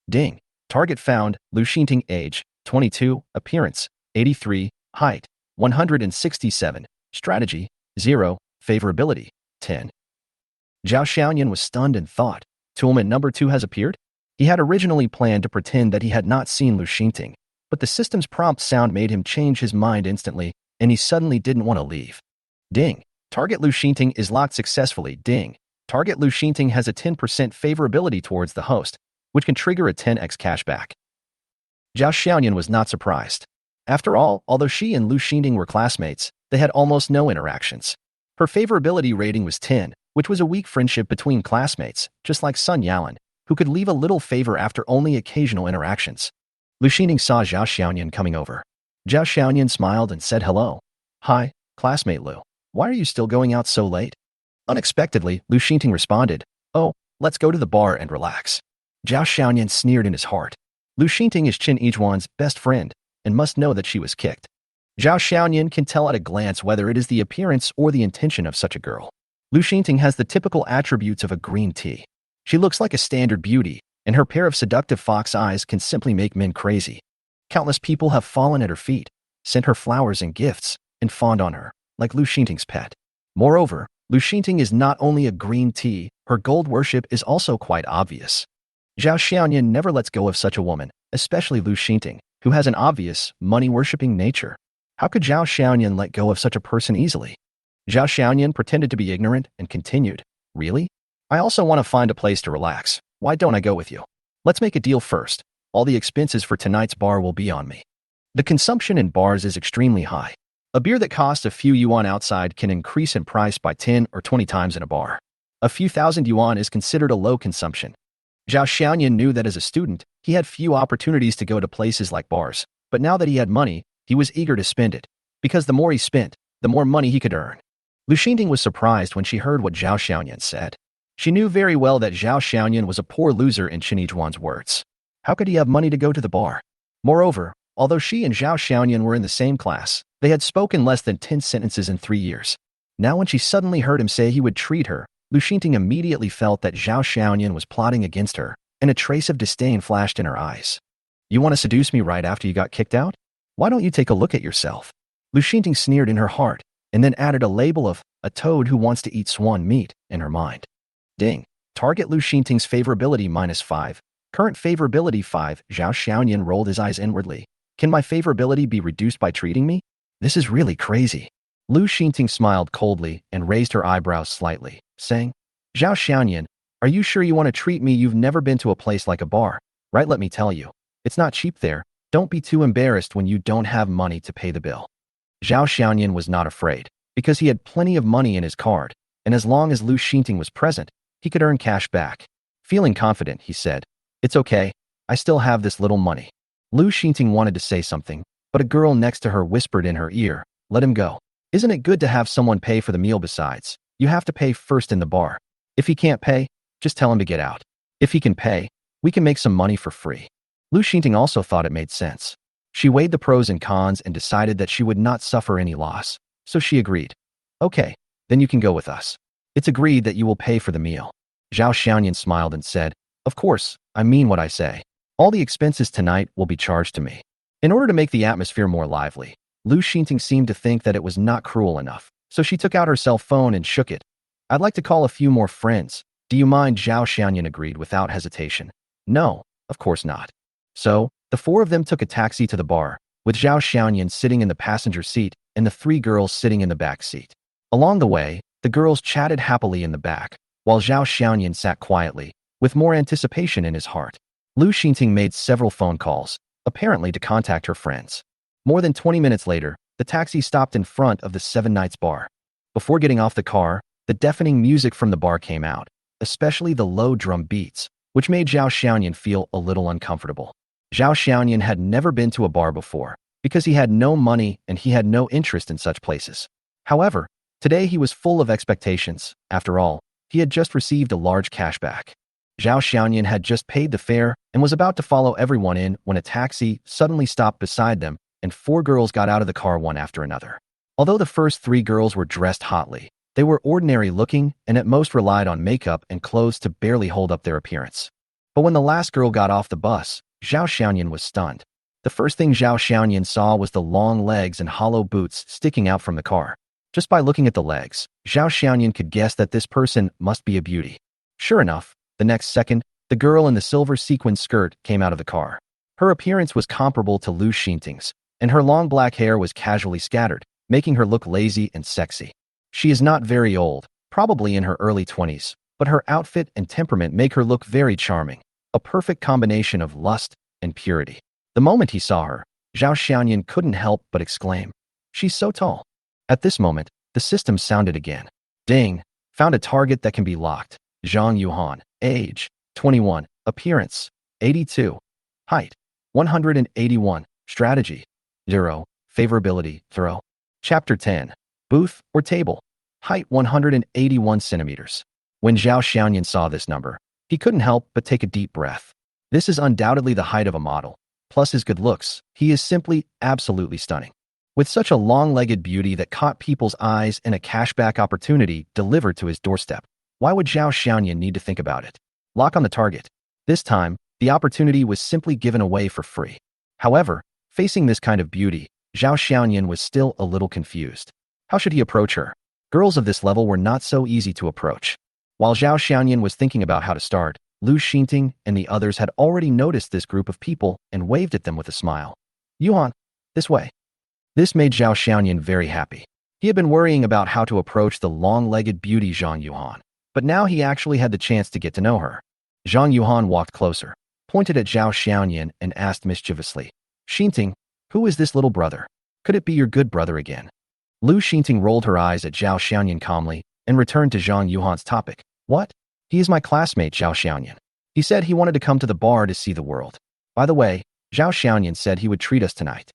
Ding! Target found, Lu Xinting age, 22. Appearance, 83. Height, 167. Strategy, 0. Favorability, 10. Zhao Xiaoyan was stunned and thought, toolman number 2 has appeared? He had originally planned to pretend that he had not seen Lu Xingting, but the system's prompt sound made him change his mind instantly, and he suddenly didn't want to leave. Ding. Target Lu Xingting is locked successfully. Ding. Target Lu Xingting has a 10% favorability towards the host, which can trigger a 10x cashback. Zhao Xiaoyan was not surprised. After all, although she and Lu Xingting were classmates, they had almost no interactions. Her favorability rating was 10, which was a weak friendship between classmates, just like Sun Yalan, who could leave a little favor after only occasional interactions. Lu Xingting saw Zhao Xiaoyan coming over. Zhao Xiaoyan smiled and said hello. Hi, classmate Lu. Why are you still going out so late? Unexpectedly, Lu Xingting responded, oh, let's go to the bar and relax. Zhao Xiaoyan sneered in his heart. Lu Xingting is Chen Yijuan's best friend and must know that she was kicked. Zhao Xiaoyan can tell at a glance whether it is the appearance or the intention of such a girl. Lu Xingting has the typical attributes of a green tea. She looks like a standard beauty, and her pair of seductive fox eyes can simply make men crazy. Countless people have fallen at her feet, sent her flowers and gifts, and fawned on her, like Lu Xingting's pet. Moreover, Lu Xingting is not only a green tea, her gold worship is also quite obvious. Zhao Xiaoyan never lets go of such a woman, especially Lu Xingting, who has an obvious, money-worshipping nature. How could Zhao Xiaoyan let go of such a person easily? Zhao Xiaoyan pretended to be ignorant and continued, really? I also want to find a place to relax. Why don't I go with you? Let's make a deal first. All the expenses for tonight's bar will be on me. The consumption in bars is extremely high. A beer that costs a few yuan outside can increase in price by 10 or 20 times in a bar. A few thousand yuan is considered a low consumption. Zhao Xiaoyan knew that as a student, he had few opportunities to go to places like bars, but now that he had money, he was eager to spend it, because the more he spent, the more money he could earn. Lu Xingting was surprised when she heard what Zhao Xiaoyan said. She knew very well that Zhao Xiaoyan was a poor loser in Chen Yijuan's words. How could he have money to go to the bar? Moreover, although she and Zhao Xiaoyan were in the same class, they had spoken less than 10 sentences in 3 years. Now when she suddenly heard him say he would treat her, Lu Xingting immediately felt that Zhao Xiaoyan was plotting against her, and a trace of disdain flashed in her eyes. You want to seduce me right after you got kicked out? Why don't you take a look at yourself? Lu Xingting sneered in her heart, and then added a label of a toad who wants to eat swan meat in her mind. Ding. Target Lu Xingting's favorability -5. Current favorability 5. Zhao Xiaoyan rolled his eyes inwardly. Can my favorability be reduced by treating me? This is really crazy. Lu Xingting smiled coldly and raised her eyebrows slightly, saying, Zhao Xiaoyan, are you sure you want to treat me? You've never been to a place like a bar, right? Let me tell you. It's not cheap there. Don't be too embarrassed when you don't have money to pay the bill. Zhao Xiaoyan was not afraid, because he had plenty of money in his card, and as long as Lu Xingting was present, he could earn cash back. Feeling confident, he said, It's okay, I still have this little money. Lu Xingting wanted to say something, but a girl next to her whispered in her ear, Let him go. Isn't it good to have someone pay for the meal? Besides, you have to pay first in the bar. If he can't pay, just tell him to get out. If he can pay, we can make some money for free. Lu Xingting also thought it made sense. She weighed the pros and cons and decided that she would not suffer any loss, so she agreed. Okay, then you can go with us. It's agreed that you will pay for the meal. Zhao Xiaoyan smiled and said, Of course, I mean what I say. All the expenses tonight will be charged to me. In order to make the atmosphere more lively, Lu Xingting seemed to think that it was not cruel enough, so she took out her cell phone and shook it. I'd like to call a few more friends. Do you mind? Zhao Xiaoyan agreed without hesitation. No, of course not. So, the four of them took a taxi to the bar, with Zhao Xiaoyan sitting in the passenger seat and the three girls sitting in the back seat. Along the way, the girls chatted happily in the back, while Zhao Xiaoyan sat quietly, with more anticipation in his heart. Lu Xingting made several phone calls, apparently to contact her friends. More than 20 minutes later, the taxi stopped in front of the Seven Nights bar. Before getting off the car, the deafening music from the bar came out, especially the low drum beats, which made Zhao Xiaoyan feel a little uncomfortable. Zhao Xiaoyan had never been to a bar before, because he had no money and he had no interest in such places. However, today he was full of expectations. After all, he had just received a large cashback. Zhao Xiaoyan had just paid the fare and was about to follow everyone in when a taxi suddenly stopped beside them and four girls got out of the car one after another. Although the first three girls were dressed hotly, they were ordinary looking and at most relied on makeup and clothes to barely hold up their appearance. But when the last girl got off the bus, Zhao Xiaoyan was stunned. The first thing Zhao Xiaoyan saw was the long legs and hollow boots sticking out from the car. Just by looking at the legs, Zhao Xiaoyan could guess that this person must be a beauty. Sure enough, the next second, the girl in the silver sequin skirt came out of the car. Her appearance was comparable to Lu Xinting's, and her long black hair was casually scattered, making her look lazy and sexy. She is not very old, probably in her early 20s, but her outfit and temperament make her look very charming, a perfect combination of lust and purity. The moment he saw her, Zhao Xiaoyan couldn't help but exclaim, "She's so tall." At this moment, the system sounded again. Ding! Found a target that can be locked. Chen Yijuan, age, 21, appearance, 82, height, 181, strategy, 0, favorability, throw. Chapter 10, booth or table, height 181 centimeters. When Zhao Xiaoyan saw this number, he couldn't help but take a deep breath. This is undoubtedly the height of a model. Plus his good looks, he is simply absolutely stunning. With such a long-legged beauty that caught people's eyes and a cashback opportunity delivered to his doorstep, why would Zhao Xiaoyan need to think about it? Lock on the target. This time, the opportunity was simply given away for free. However, facing this kind of beauty, Zhao Xiaoyan was still a little confused. How should he approach her? Girls of this level were not so easy to approach. While Zhao Xiaoyan was thinking about how to start, Lu Xinting and the others had already noticed this group of people and waved at them with a smile. "Yuan, this way." This made Zhao Xiaoyan very happy. He had been worrying about how to approach the long-legged beauty Chen Yijuan, but now he actually had the chance to get to know her. Chen Yijuan walked closer, pointed at Zhao Xiaoyan and asked mischievously, "Xinting, who is this little brother? Could it be your good brother again?" Lu Xinting rolled her eyes at Zhao Xiaoyan calmly and returned to Chen Yijuan's topic. "What? He is my classmate, Zhao Xiaoyan. He said he wanted to come to the bar to see the world. By the way, Zhao Xiaoyan said he would treat us tonight."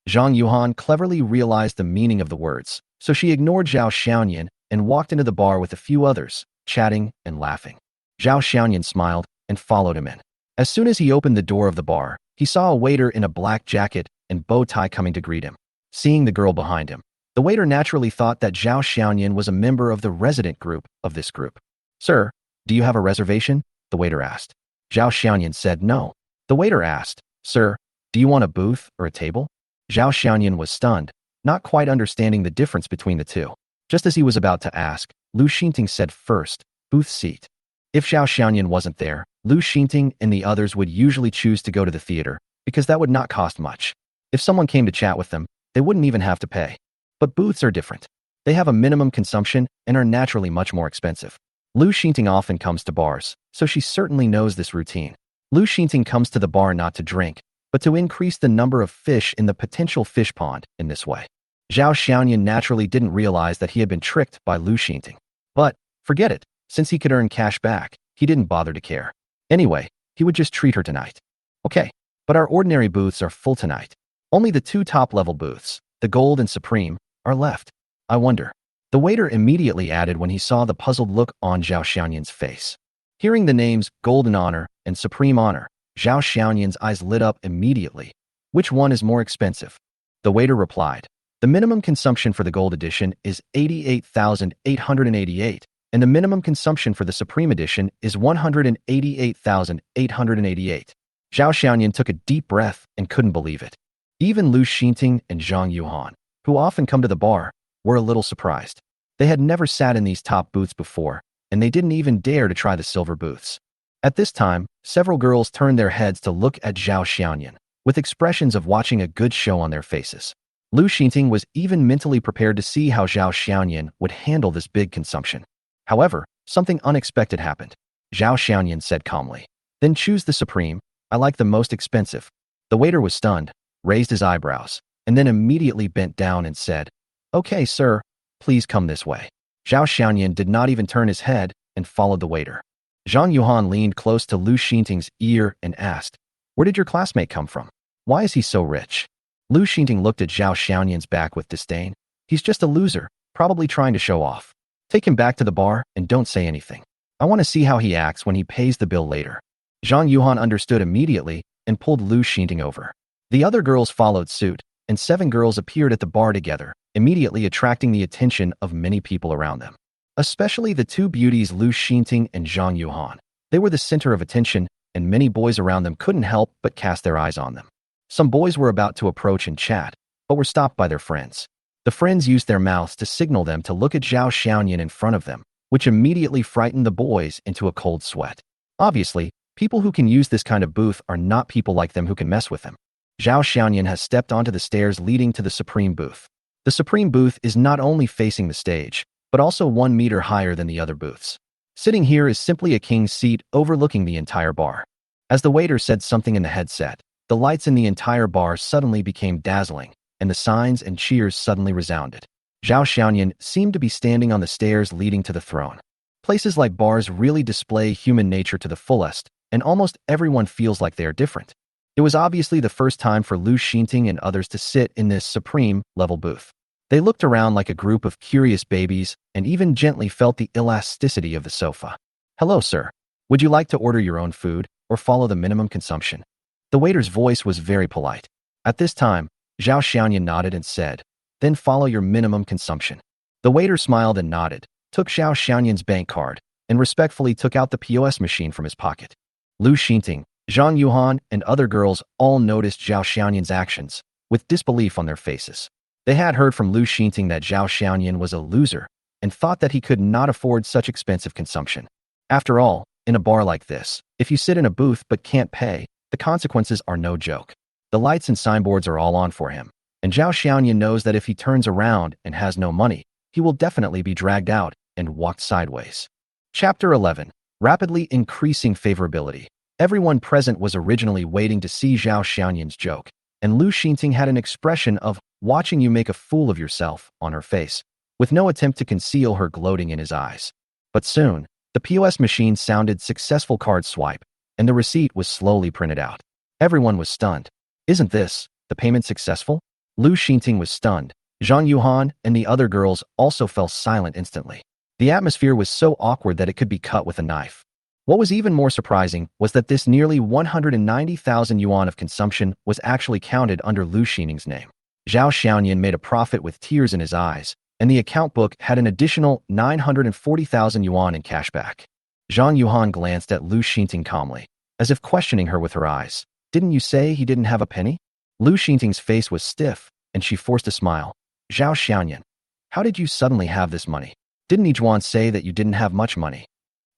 Chen Yijuan cleverly realized the meaning of the words, so she ignored Zhao Xiaoyan and walked into the bar with a few others, chatting and laughing. Zhao Xiaoyan smiled and followed him in. As soon as he opened the door of the bar, he saw a waiter in a black jacket and bow tie coming to greet him. Seeing the girl behind him, the waiter naturally thought that Zhao Xiaoyan was a member of the resident group of this group. "Sir, do you have a reservation?" the waiter asked. Zhao Xiaoyan said no. The waiter asked, "Sir, do you want a booth or a table?" Zhao Xiaoyan was stunned, not quite understanding the difference between the two. Just as he was about to ask, Lu Xinting said first, "Booth seat." If Zhao Xiaoyan wasn't there, Lu Xinting and the others would usually choose to go to the theater, because that would not cost much. If someone came to chat with them, they wouldn't even have to pay. But booths are different. They have a minimum consumption and are naturally much more expensive. Lu Xinting often comes to bars, so she certainly knows this routine. Lu Xinting comes to the bar not to drink, but to increase the number of fish in the potential fish pond in this way. Zhao Xiaoyan naturally didn't realize that he had been tricked by Lu Xinting. But, forget it, since he could earn cash back, he didn't bother to care. Anyway, he would just treat her tonight. Okay, but our ordinary booths are full tonight. Only the two top-level booths, the Gold and Supreme, are left. I wonder. The waiter immediately added when he saw the puzzled look on Zhao Xiaoyan's face. Hearing the names Golden Honor and Supreme Honor, Zhao Xiaoyan's eyes lit up immediately. Which one is more expensive? The waiter replied, "The minimum consumption for the Gold Edition is 88,888, and the minimum consumption for the Supreme Edition is 188,888. Zhao Xiaoyan took a deep breath and couldn't believe it. Even Lu Xinting and Chen Yijuan, who often come to the bar, were a little surprised. They had never sat in these top booths before, and they didn't even dare to try the silver booths. At this time, several girls turned their heads to look at Zhao Xiaoyan, with expressions of watching a good show on their faces. Lu Xinting was even mentally prepared to see how Zhao Xiaoyan would handle this big consumption. However, something unexpected happened. Zhao Xiaoyan said calmly, "Then choose the Supreme. I like the most expensive." The waiter was stunned, raised his eyebrows, and then immediately bent down and said, "Okay, sir, please come this way." Zhao Xiaoyan did not even turn his head and followed the waiter. Chen Yijuan leaned close to Lu Xinting's ear and asked, "Where did your classmate come from? Why is he so rich?" Lu Xinting looked at Zhao Xiaoyan's back with disdain. "He's just a loser, probably trying to show off. Take him back to the bar and don't say anything. I want to see how he acts when he pays the bill later." Chen Yijuan understood immediately and pulled Lu Xinting over. The other girls followed suit, and 7 girls appeared at the bar together, immediately attracting the attention of many people around them. Especially the two beauties Lu Xinting and Chen Yijuan. They were the center of attention, and many boys around them couldn't help but cast their eyes on them. Some boys were about to approach and chat, but were stopped by their friends. The friends used their mouths to signal them to look at Zhao Xiaoyan in front of them, which immediately frightened the boys into a cold sweat. Obviously, people who can use this kind of booth are not people like them who can mess with them. Zhao Xiaoyan has stepped onto the stairs leading to the Supreme booth. The Supreme booth is not only facing the stage, but also 1 meter higher than the other booths. Sitting here is simply a king's seat overlooking the entire bar. As the waiter said something in the headset, the lights in the entire bar suddenly became dazzling, and the signs and cheers suddenly resounded. Zhao Xiaoyan seemed to be standing on the stairs leading to the throne. Places like bars really display human nature to the fullest, and almost everyone feels like they are different. It was obviously the first time for Lu Xinting and others to sit in this supreme-level booth. They looked around like a group of curious babies and even gently felt the elasticity of the sofa. "Hello, sir. Would you like to order your own food or follow the minimum consumption?" The waiter's voice was very polite. At this time, Zhao Xiaoyan nodded and said, "Then follow your minimum consumption." The waiter smiled and nodded, took Zhao Xiaoyan's bank card, and respectfully took out the POS machine from his pocket. Lu Xinting, Chen Yijuan, and other girls all noticed Zhao Xiaoyan's actions, with disbelief on their faces. They had heard from Lu Xinting that Zhao Xiaoyan was a loser and thought that he could not afford such expensive consumption. After all, in a bar like this, if you sit in a booth but can't pay, the consequences are no joke. The lights and signboards are all on for him, and Zhao Xiaoyan knows that if he turns around and has no money, he will definitely be dragged out and walked sideways. Chapter 11. Rapidly increasing favorability. Everyone present was originally waiting to see Zhao Xiaoyan's joke, and Lu Xinting had an expression of "watching you make a fool of yourself" on her face, with no attempt to conceal her gloating in his eyes. But soon, the POS machine sounded successful card swipe, and the receipt was slowly printed out. Everyone was stunned. "Isn't this the payment successful?" Lu Xinting was stunned. Zhang Yuan and the other girls also fell silent instantly. The atmosphere was so awkward that it could be cut with a knife. What was even more surprising was that this nearly 190,000 yuan of consumption was actually counted under Lu Xinting's name. Zhao Xiaoyan made a profit with tears in his eyes, and the account book had an additional 940,000 yuan in cashback. Zhang Yuan glanced at Lu Xinting calmly, as if questioning her with her eyes. "Didn't you say he didn't have a penny?" Lu Xinting's face was stiff, and she forced a smile. "Zhao Xiaoyan, how did you suddenly have this money? Didn't Yijuan say that you didn't have much money?"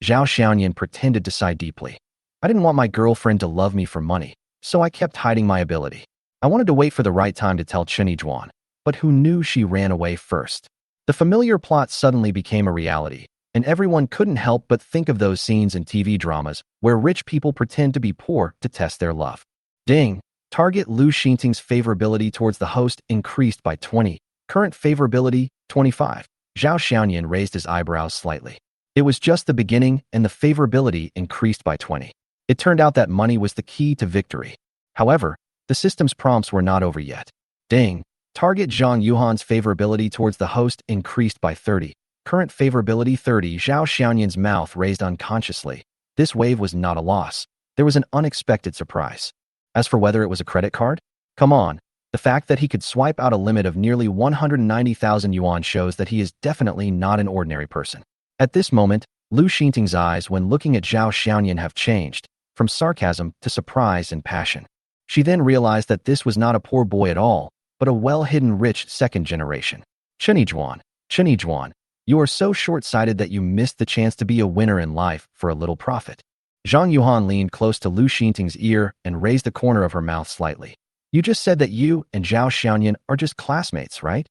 Zhao Xiaoyan pretended to sigh deeply. "I didn't want my girlfriend to love me for money, so I kept hiding my ability. I wanted to wait for the right time to tell Chen Yijuan, but who knew she ran away first?" The familiar plot suddenly became a reality, and everyone couldn't help but think of those scenes in TV dramas where rich people pretend to be poor to test their love. Ding! Target Lu Xinting's favorability towards the host increased by 20. Current favorability, 25. Zhao Xiaoyan raised his eyebrows slightly. It was just the beginning, and the favorability increased by 20. It turned out that money was the key to victory. However, the system's prompts were not over yet. Ding! Target Zhang Yuhan's favorability towards the host increased by 30. Current favorability 30. Zhao Xiaoyan's mouth raised unconsciously. This wave was not a loss. There was an unexpected surprise. As for whether it was a credit card? Come on. The fact that he could swipe out a limit of nearly 190,000 yuan shows that he is definitely not an ordinary person. At this moment, Lu Xinting's eyes when looking at Zhao Xiaoyan have changed, from sarcasm to surprise and passion. She then realized that this was not a poor boy at all, but a well-hidden rich second generation. Chen Yijuan, you are so short-sighted that you missed the chance to be a winner in life for a little profit. Zhang Yuan leaned close to Lu Xinting's ear and raised the corner of her mouth slightly. "You just said that you and Zhao Xiaoyan are just classmates, right?"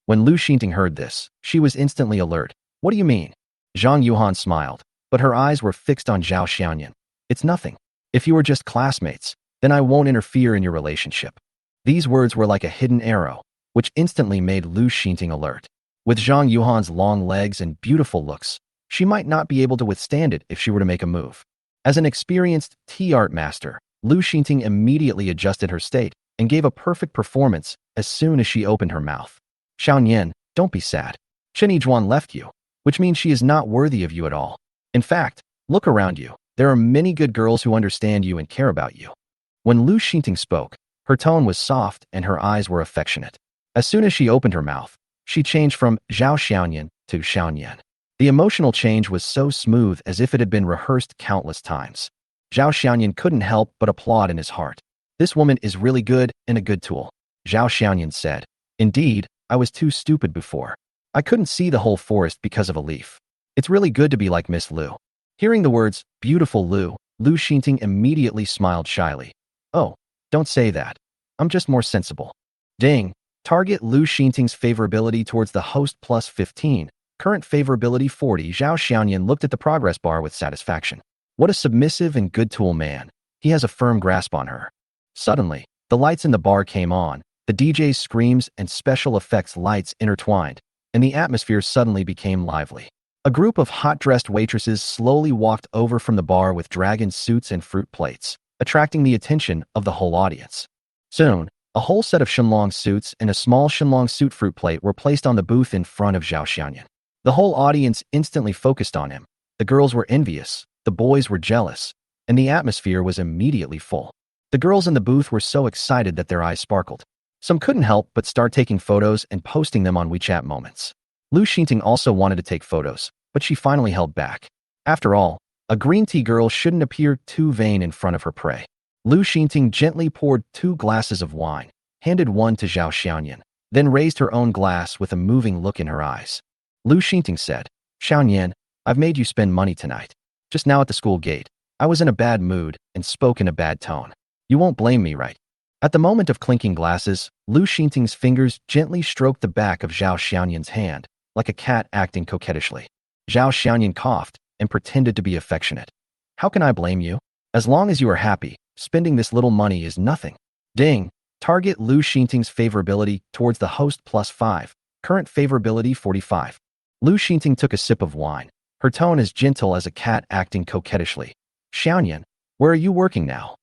When Lu Xinting heard this, she was instantly alert. "What do you mean?" Zhang Yuan smiled, but her eyes were fixed on Zhao Xiaoyan. "It's nothing. If you are just classmates, then I won't interfere in your relationship." These words were like a hidden arrow, which instantly made Lu Xinting alert. With Zhang Yuhan's long legs and beautiful looks, she might not be able to withstand it if she were to make a move. As an experienced tea art master, Lu Xinting immediately adjusted her state and gave a perfect performance as soon as she opened her mouth. "Xiaoyan, don't be sad. Chen Yijuan left you, which means she is not worthy of you at all. In fact, look around you. There are many good girls who understand you and care about you." When Lu Xinting spoke, her tone was soft and her eyes were affectionate. As soon as she opened her mouth, she changed from Zhao Xiaoyan to Xiaoyan. The emotional change was so smooth as if it had been rehearsed countless times. Zhao Xiaoyan couldn't help but applaud in his heart. This woman is really good and a good tool. Zhao Xiaoyan said. Indeed, I was too stupid before. I couldn't see the whole forest because of a leaf. It's really good to be like Miss Lu. Hearing the words, beautiful Lu, Lu Xinting immediately smiled shyly. Oh, don't say that. I'm just more sensible. Ding. Target Lu Xinting's favorability towards the host plus 15. Current favorability 40. Zhao Xiaoyan looked at the progress bar with satisfaction. What a submissive and good tool man. He has a firm grasp on her. Suddenly, the lights in the bar came on, the DJ's screams and special effects lights intertwined, and the atmosphere suddenly became lively. A group of hot-dressed waitresses slowly walked over from the bar with dragon suits and fruit plates, attracting the attention of the whole audience. Soon, a whole set of Shenlong suits and a small Shenlong suit fruit plate were placed on the booth in front of Zhao Xiaoyan. The whole audience instantly focused on him. The girls were envious, the boys were jealous, and the atmosphere was immediately full. The girls in the booth were so excited that their eyes sparkled. Some couldn't help but start taking photos and posting them on WeChat moments. Lu Xinting also wanted to take photos, but she finally held back. After all, a green tea girl shouldn't appear too vain in front of her prey. Lu Xinting gently poured 2 glasses of wine, handed one to Zhao Xiaoyan, then raised her own glass with a moving look in her eyes. Lu Xinting said, Xiaoyan, I've made you spend money tonight. Just now at the school gate, I was in a bad mood and spoke in a bad tone. You won't blame me, right? At the moment of clinking glasses, Lu Xinting's fingers gently stroked the back of Zhao Xiaoyan's hand, like a cat acting coquettishly. Zhao Xiaoyan coughed and pretended to be affectionate. How can I blame you? As long as you are happy, spending this little money is nothing. Ding. Target Lu Xinting's favorability towards the host plus 5. Current favorability 45. Lu Xinting took a sip of wine, her tone as gentle as a cat acting coquettishly. Xiaoyan, where are you working now?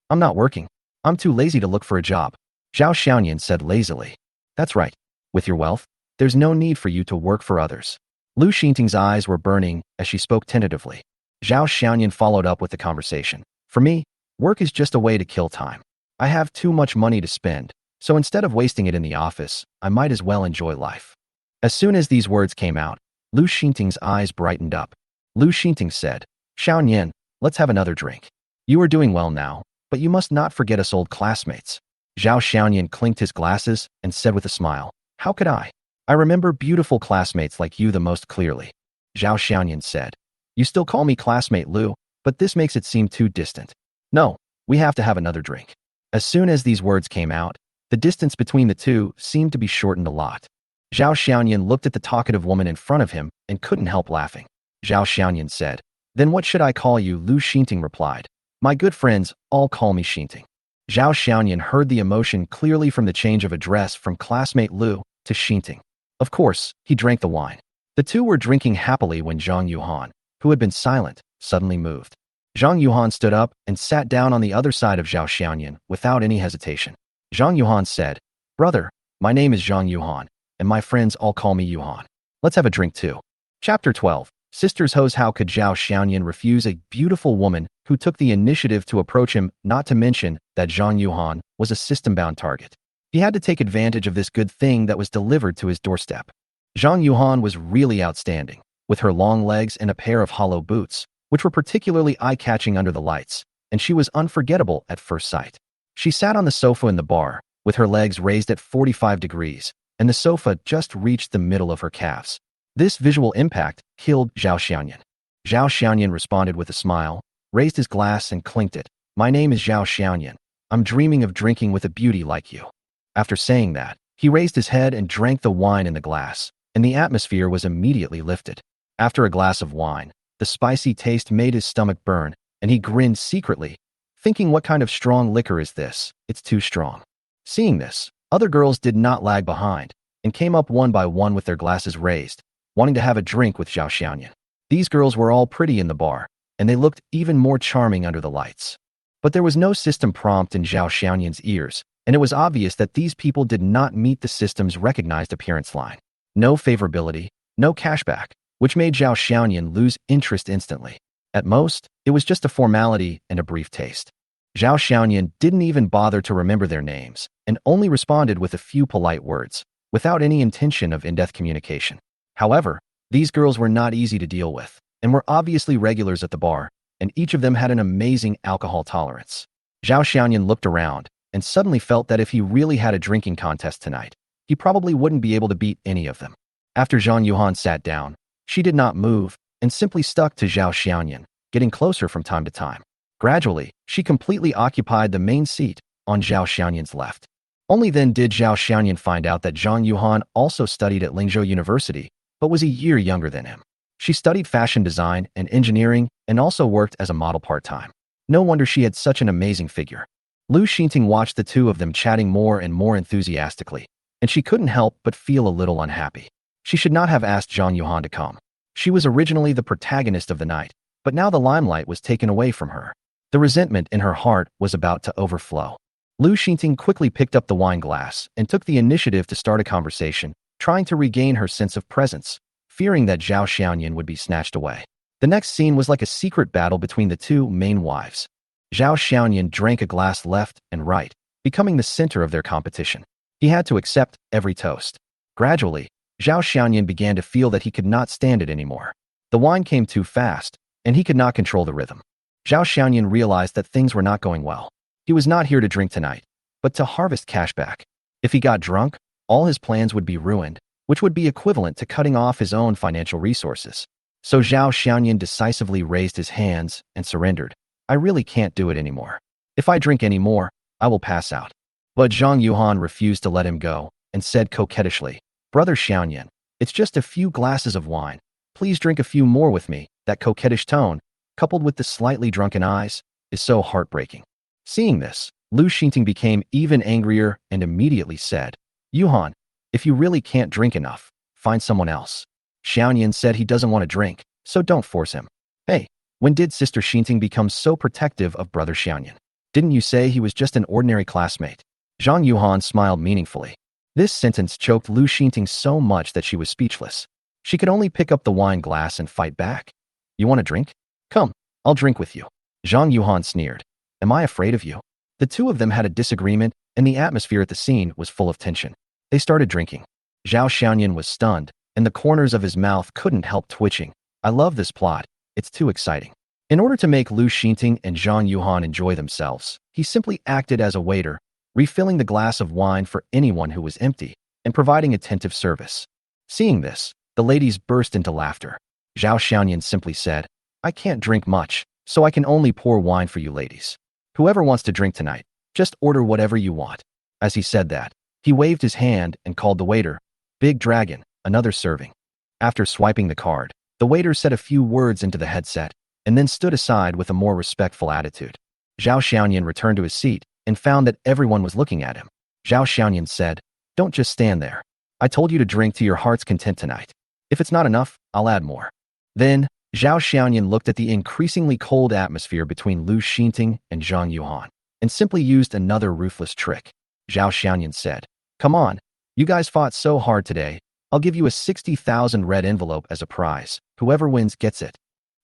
I'm not working. I'm too lazy to look for a job. Zhao Xiaoyan said lazily. That's right. With your wealth, there's no need for you to work for others. Lu Xinting's eyes were burning as she spoke tentatively. Zhao Xiaoyan followed up with the conversation. For me, work is just a way to kill time. I have too much money to spend, so instead of wasting it in the office, I might as well enjoy life. As soon as these words came out, Lu Xinting's eyes brightened up. Lu Xinting said, Xiaoyan, let's have another drink. You are doing well now, but you must not forget us old classmates. Zhao Xiaoyan clinked his glasses and said with a smile, How could I? I remember beautiful classmates like you the most clearly. Zhao Xiaoyan said, You still call me classmate Lu, but this makes it seem too distant. No, we have to have another drink. As soon as these words came out, the distance between the two seemed to be shortened a lot. Zhao Xiaoyan looked at the talkative woman in front of him and couldn't help laughing. Zhao Xiaoyan said, Then what should I call you? Lu Xinting replied. My good friends all call me Xinting. Zhao Xiaoyan heard the emotion clearly from the change of address from classmate Lu to Xinting. Of course, he drank the wine. The two were drinking happily when Chen Yijuan, who had been silent, suddenly moved. Chen Yijuan stood up and sat down on the other side of Zhao Xiaoyan without any hesitation. Chen Yijuan said, Brother, my name is Chen Yijuan, and my friends all call me Yuan. Let's have a drink too. Chapter 12. Sisters Hose. How could Zhao Xiaoyan refuse a beautiful woman who took the initiative to approach him, not to mention that Chen Yijuan was a system-bound target? He had to take advantage of this good thing that was delivered to his doorstep. Chen Yijuan was really outstanding, with her long legs and a pair of hollow boots, which were particularly eye-catching under the lights, and she was unforgettable at first sight. She sat on the sofa in the bar, with her legs raised at 45 degrees, and the sofa just reached the middle of her calves. This visual impact killed Zhao Xiaoyan. Zhao Xiaoyan responded with a smile, raised his glass and clinked it. My name is Zhao Xiaoyan. I'm dreaming of drinking with a beauty like you. After saying that, he raised his head and drank the wine in the glass, and the atmosphere was immediately lifted. After a glass of wine, the spicy taste made his stomach burn, and he grinned secretly, thinking, what kind of strong liquor is this? It's too strong. Seeing this, other girls did not lag behind, and came up one by one with their glasses raised, wanting to have a drink with Zhao Xiaoyan. These girls were all pretty in the bar, and they looked even more charming under the lights. But there was no system prompt in Zhao Xiaoyan's ears, and it was obvious that these people did not meet the system's recognized appearance line. No favorability, no cashback, which made Zhao Xiaoyan lose interest instantly. At most, it was just a formality and a brief taste. Zhao Xiaoyan didn't even bother to remember their names, and only responded with a few polite words, without any intention of in-depth communication. However, these girls were not easy to deal with, and were obviously regulars at the bar, and each of them had an amazing alcohol tolerance. Zhao Xiaoyan looked around and suddenly felt that if he really had a drinking contest tonight, he probably wouldn't be able to beat any of them. After Zhang Yuhan sat down, she did not move and simply stuck to Zhao Xiaoyan, getting closer from time to time. Gradually, she completely occupied the main seat on Zhao Xiaoyan's left. Only then did Zhao Xiaoyan find out that Zhang Yuhan also studied at Lingzhou University, but was a year younger than him. She studied fashion design and engineering and also worked as a model part-time. No wonder she had such an amazing figure. Lu Xinting watched the two of them chatting more and more enthusiastically, and she couldn't help but feel a little unhappy. She should not have asked Zhang Yuhan to come. She was originally the protagonist of the night, but now the limelight was taken away from her. The resentment in her heart was about to overflow. Lu Xinting quickly picked up the wine glass and took the initiative to start a conversation, trying to regain her sense of presence, fearing that Zhao Xiaoyan would be snatched away. The next scene was like a secret battle between the two main wives. Zhao Xiaoyan drank a glass left and right, becoming the center of their competition. He had to accept every toast. Gradually, Zhao Xiaoyan began to feel that he could not stand it anymore. The wine came too fast, and he could not control the rhythm. Zhao Xiaoyan realized that things were not going well. He was not here to drink tonight, but to harvest cash back. If he got drunk, all his plans would be ruined, which would be equivalent to cutting off his own financial resources. So Zhao Xiaoyan decisively raised his hands and surrendered. I really can't do it anymore. If I drink any more, I will pass out. But Zhang Yuhan refused to let him go and said coquettishly, Brother Xiaoyan, it's just a few glasses of wine. Please drink a few more with me. That coquettish tone, coupled with the slightly drunken eyes, is so heartbreaking. Seeing this, Lu Xinting became even angrier and immediately said, Yuhan, if you really can't drink enough, find someone else. Xiaoyan said he doesn't want to drink, so don't force him. Hey, when did Sister Xinting become so protective of Brother Xiaoyan? Didn't you say he was just an ordinary classmate? Zhang Yuhan smiled meaningfully. This sentence choked Lu Xinting so much that she was speechless. She could only pick up the wine glass and fight back. You want a drink? Come, I'll drink with you. Zhang Yuhan sneered. Am I afraid of you? The two of them had a disagreement, and the atmosphere at the scene was full of tension. They started drinking. Zhao Xiaoyan was stunned, and the corners of his mouth couldn't help twitching. I love this plot. It's too exciting. In order to make Lu Xinting and Zhang Yuhan enjoy themselves, he simply acted as a waiter, refilling the glass of wine for anyone who was empty, and providing attentive service. Seeing this, the ladies burst into laughter. Zhao Xiaoyan simply said, I can't drink much, so I can only pour wine for you ladies. Whoever wants to drink tonight, just order whatever you want. As he said that, he waved his hand and called the waiter, Big Dragon, another serving. After swiping the card, the waiter said a few words into the headset, and then stood aside with a more respectful attitude. Zhao Xiaoyan returned to his seat and found that everyone was looking at him. Zhao Xiaoyan said, Don't just stand there. I told you to drink to your heart's content tonight. If it's not enough, I'll add more. Then, Zhao Xiaoyan looked at the increasingly cold atmosphere between Lu Xinting and Zhang Yuhan, and simply used another ruthless trick. Zhao Xiaoyan said, Come on, you guys fought so hard today. I'll give you a 60,000 red envelope as a prize. Whoever wins gets it.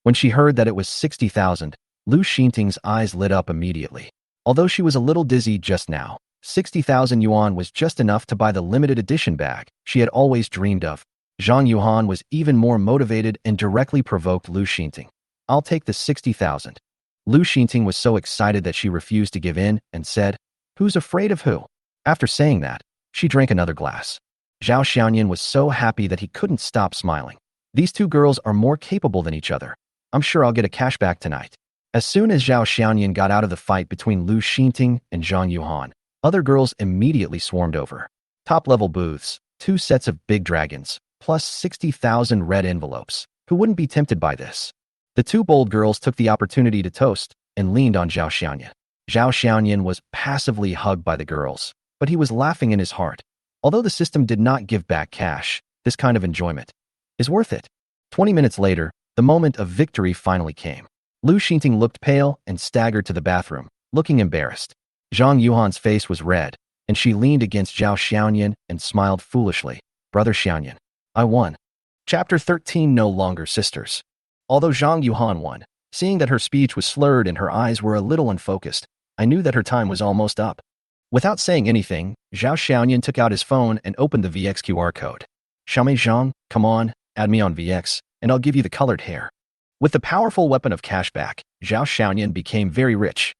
When she heard that it was 60,000, Lu Xinting's eyes lit up immediately. Although she was a little dizzy just now, 60,000 yuan was just enough to buy the limited edition bag she had always dreamed of. Zhang Yuhan was even more motivated and directly provoked Lu Xinting. I'll take the 60,000. Lu Xinting was so excited that she refused to give in and said, Who's afraid of who? After saying that, she drank another glass. Zhao Xiaoyan was so happy that he couldn't stop smiling. These two girls are more capable than each other. I'm sure I'll get a cashback tonight. As soon as Zhao Xiaoyan got out of the fight between Lu Xinting and Zhang Yuhan, other girls immediately swarmed over. Top-level booths, 2 sets of big dragons, plus 60,000 red envelopes. Who wouldn't be tempted by this? The two bold girls took the opportunity to toast and leaned on Zhao Xiaoyan. Zhao Xiaoyan was passively hugged by the girls, but he was laughing in his heart. Although the system did not give back cash, this kind of enjoyment is worth it. 20 minutes later, the moment of victory finally came. Lu Xinting looked pale and staggered to the bathroom, looking embarrassed. Zhang Yuhan's face was red, and she leaned against Zhao Xiaoyan and smiled foolishly. Brother Xiaoyan, I won. Chapter 13 No Longer Sisters. Although Zhang Yuhan won, seeing that her speech was slurred and her eyes were a little unfocused, I knew that her time was almost up. Without saying anything, Zhao Xiaoyan took out his phone and opened the VX QR code. Xiaomei Zhang, come on, add me on VX, and I'll give you the colored hair. With the powerful weapon of cashback, Zhao Xiaoyan became very rich.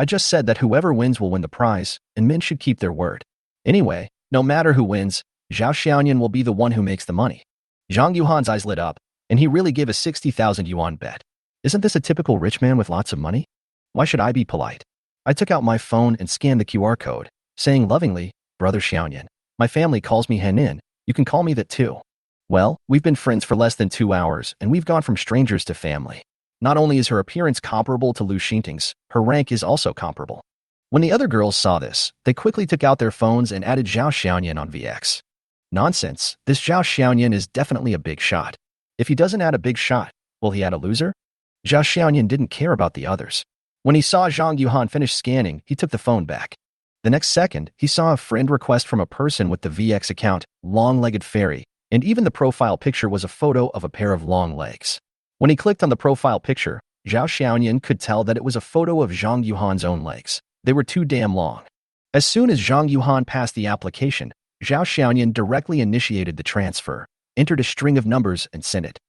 I just said that whoever wins will win the prize, and men should keep their word. Anyway, no matter who wins, Zhao Xiaoyan will be the one who makes the money. Zhang Yuhan's eyes lit up, and he really gave a 60,000 yuan bet. Isn't this a typical rich man with lots of money? Why should I be polite? I took out my phone and scanned the QR code, saying lovingly, Brother Xiaoyan. My family calls me Henin. You can call me that too. Well, we've been friends for less than 2 hours, and we've gone from strangers to family. Not only is her appearance comparable to Lu Xingting's, her rank is also comparable. When the other girls saw this, they quickly took out their phones and added Zhao Xiaoyan on VX. Nonsense, this Zhao Xiaoyan is definitely a big shot. If he doesn't add a big shot, will he add a loser? Zhao Xiaoyan didn't care about the others. When he saw Zhang Yuhan finish scanning, he took the phone back. The next second, he saw a friend request from a person with the VX account, long-legged fairy, and even the profile picture was a photo of a pair of long legs. When he clicked on the profile picture, Zhao Xiaoyan could tell that it was a photo of Zhang Yuhan's own legs. They were too damn long. As soon as Zhang Yuhan passed the application, Zhao Xiaoyan directly initiated the transfer, entered a string of numbers, and sent it.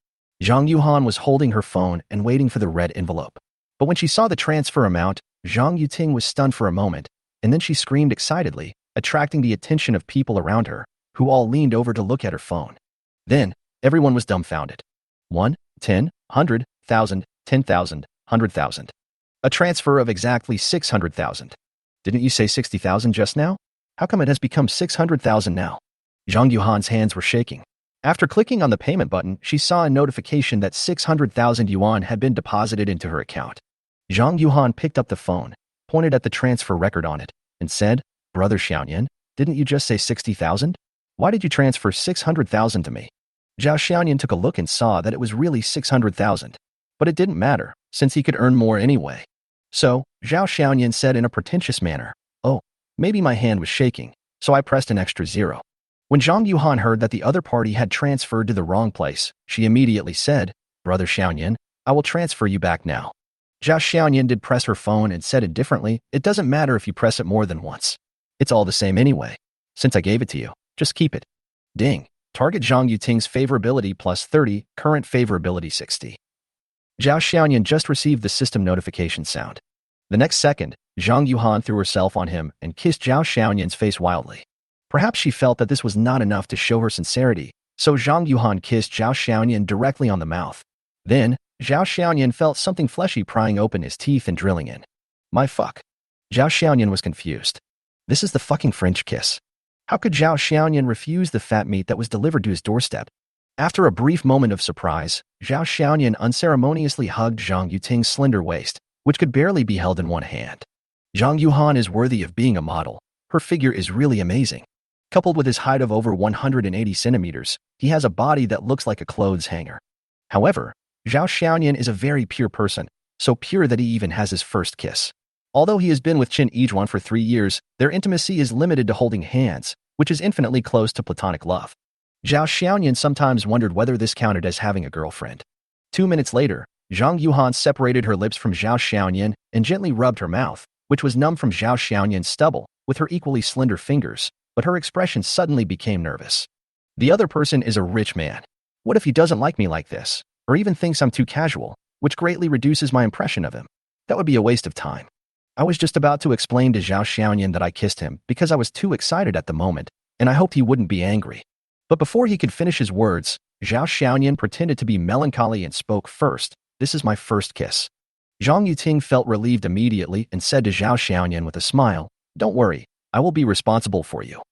Zhang Yuhan was holding her phone and waiting for the red envelope. But when she saw the transfer amount, Zhang Yuting was stunned for a moment, and then she screamed excitedly, attracting the attention of people around her, who all leaned over to look at her phone. Then, everyone was dumbfounded. 1, 10, 100, 1,000, 10,000, 100,000. A transfer of exactly 600,000. Didn't you say 60,000 just now? How come it has become 600,000 now? Zhang Yuhan's hands were shaking. After clicking on the payment button, she saw a notification that 600,000 yuan had been deposited into her account. Zhang Yuhan picked up the phone, pointed at the transfer record on it, and said, Brother Xiaoyan, didn't you just say 60,000? Why did you transfer 600,000 to me? Zhao Xiaoyan took a look and saw that it was really 600,000. But it didn't matter, since he could earn more anyway. So, Zhao Xiaoyan said in a pretentious manner, Oh, maybe my hand was shaking, so I pressed an extra 0. When Zhang Yuhan heard that the other party had transferred to the wrong place, she immediately said, Brother Xiaoyan, I will transfer you back now. Zhao Xiaoyan did press her phone and said indifferently, It doesn't matter if you press it more than once. It's all the same anyway. Since I gave it to you, just keep it. Ding. Target Zhang Yuting's favorability plus 30, current favorability 60. Zhao Xiaoyan just received the system notification sound. The next second, Zhang Yuhan threw herself on him and kissed Zhao Xiaoyan's face wildly. Perhaps she felt that this was not enough to show her sincerity, so Zhang Yuhan kissed Zhao Xiaoyan directly on the mouth. Then, Zhao Xiaoyan felt something fleshy prying open his teeth and drilling in. My fuck. Zhao Xiaoyan was confused. This is the fucking French kiss. How could Zhao Xiaoyan refuse the fat meat that was delivered to his doorstep? After a brief moment of surprise, Zhao Xiaoyan unceremoniously hugged Zhang Yuting's slender waist, which could barely be held in one hand. Zhang Yuhan is worthy of being a model. Her figure is really amazing. Coupled with his height of over 180 centimeters, he has a body that looks like a clothes hanger. However, Zhao Xiaoyan is a very pure person, so pure that he even has his first kiss. Although he has been with Chen Yijuan for 3 years, their intimacy is limited to holding hands, which is infinitely close to platonic love. Zhao Xiaoyan sometimes wondered whether this counted as having a girlfriend. 2 minutes later, Zhang Yuhan separated her lips from Zhao Xiaoyan and gently rubbed her mouth, which was numb from Zhao Xiaoyan's stubble, with her equally slender fingers, but her expression suddenly became nervous. The other person is a rich man. What if he doesn't like me like this, or even thinks I'm too casual, which greatly reduces my impression of him? That would be a waste of time. I was just about to explain to Zhao Xiaoyan that I kissed him because I was too excited at the moment, and I hoped he wouldn't be angry. But before he could finish his words, Zhao Xiaoyan pretended to be melancholy and spoke first. This is my first kiss. Zhang Yuting felt relieved immediately and said to Zhao Xiaoyan with a smile, Don't worry, I will be responsible for you.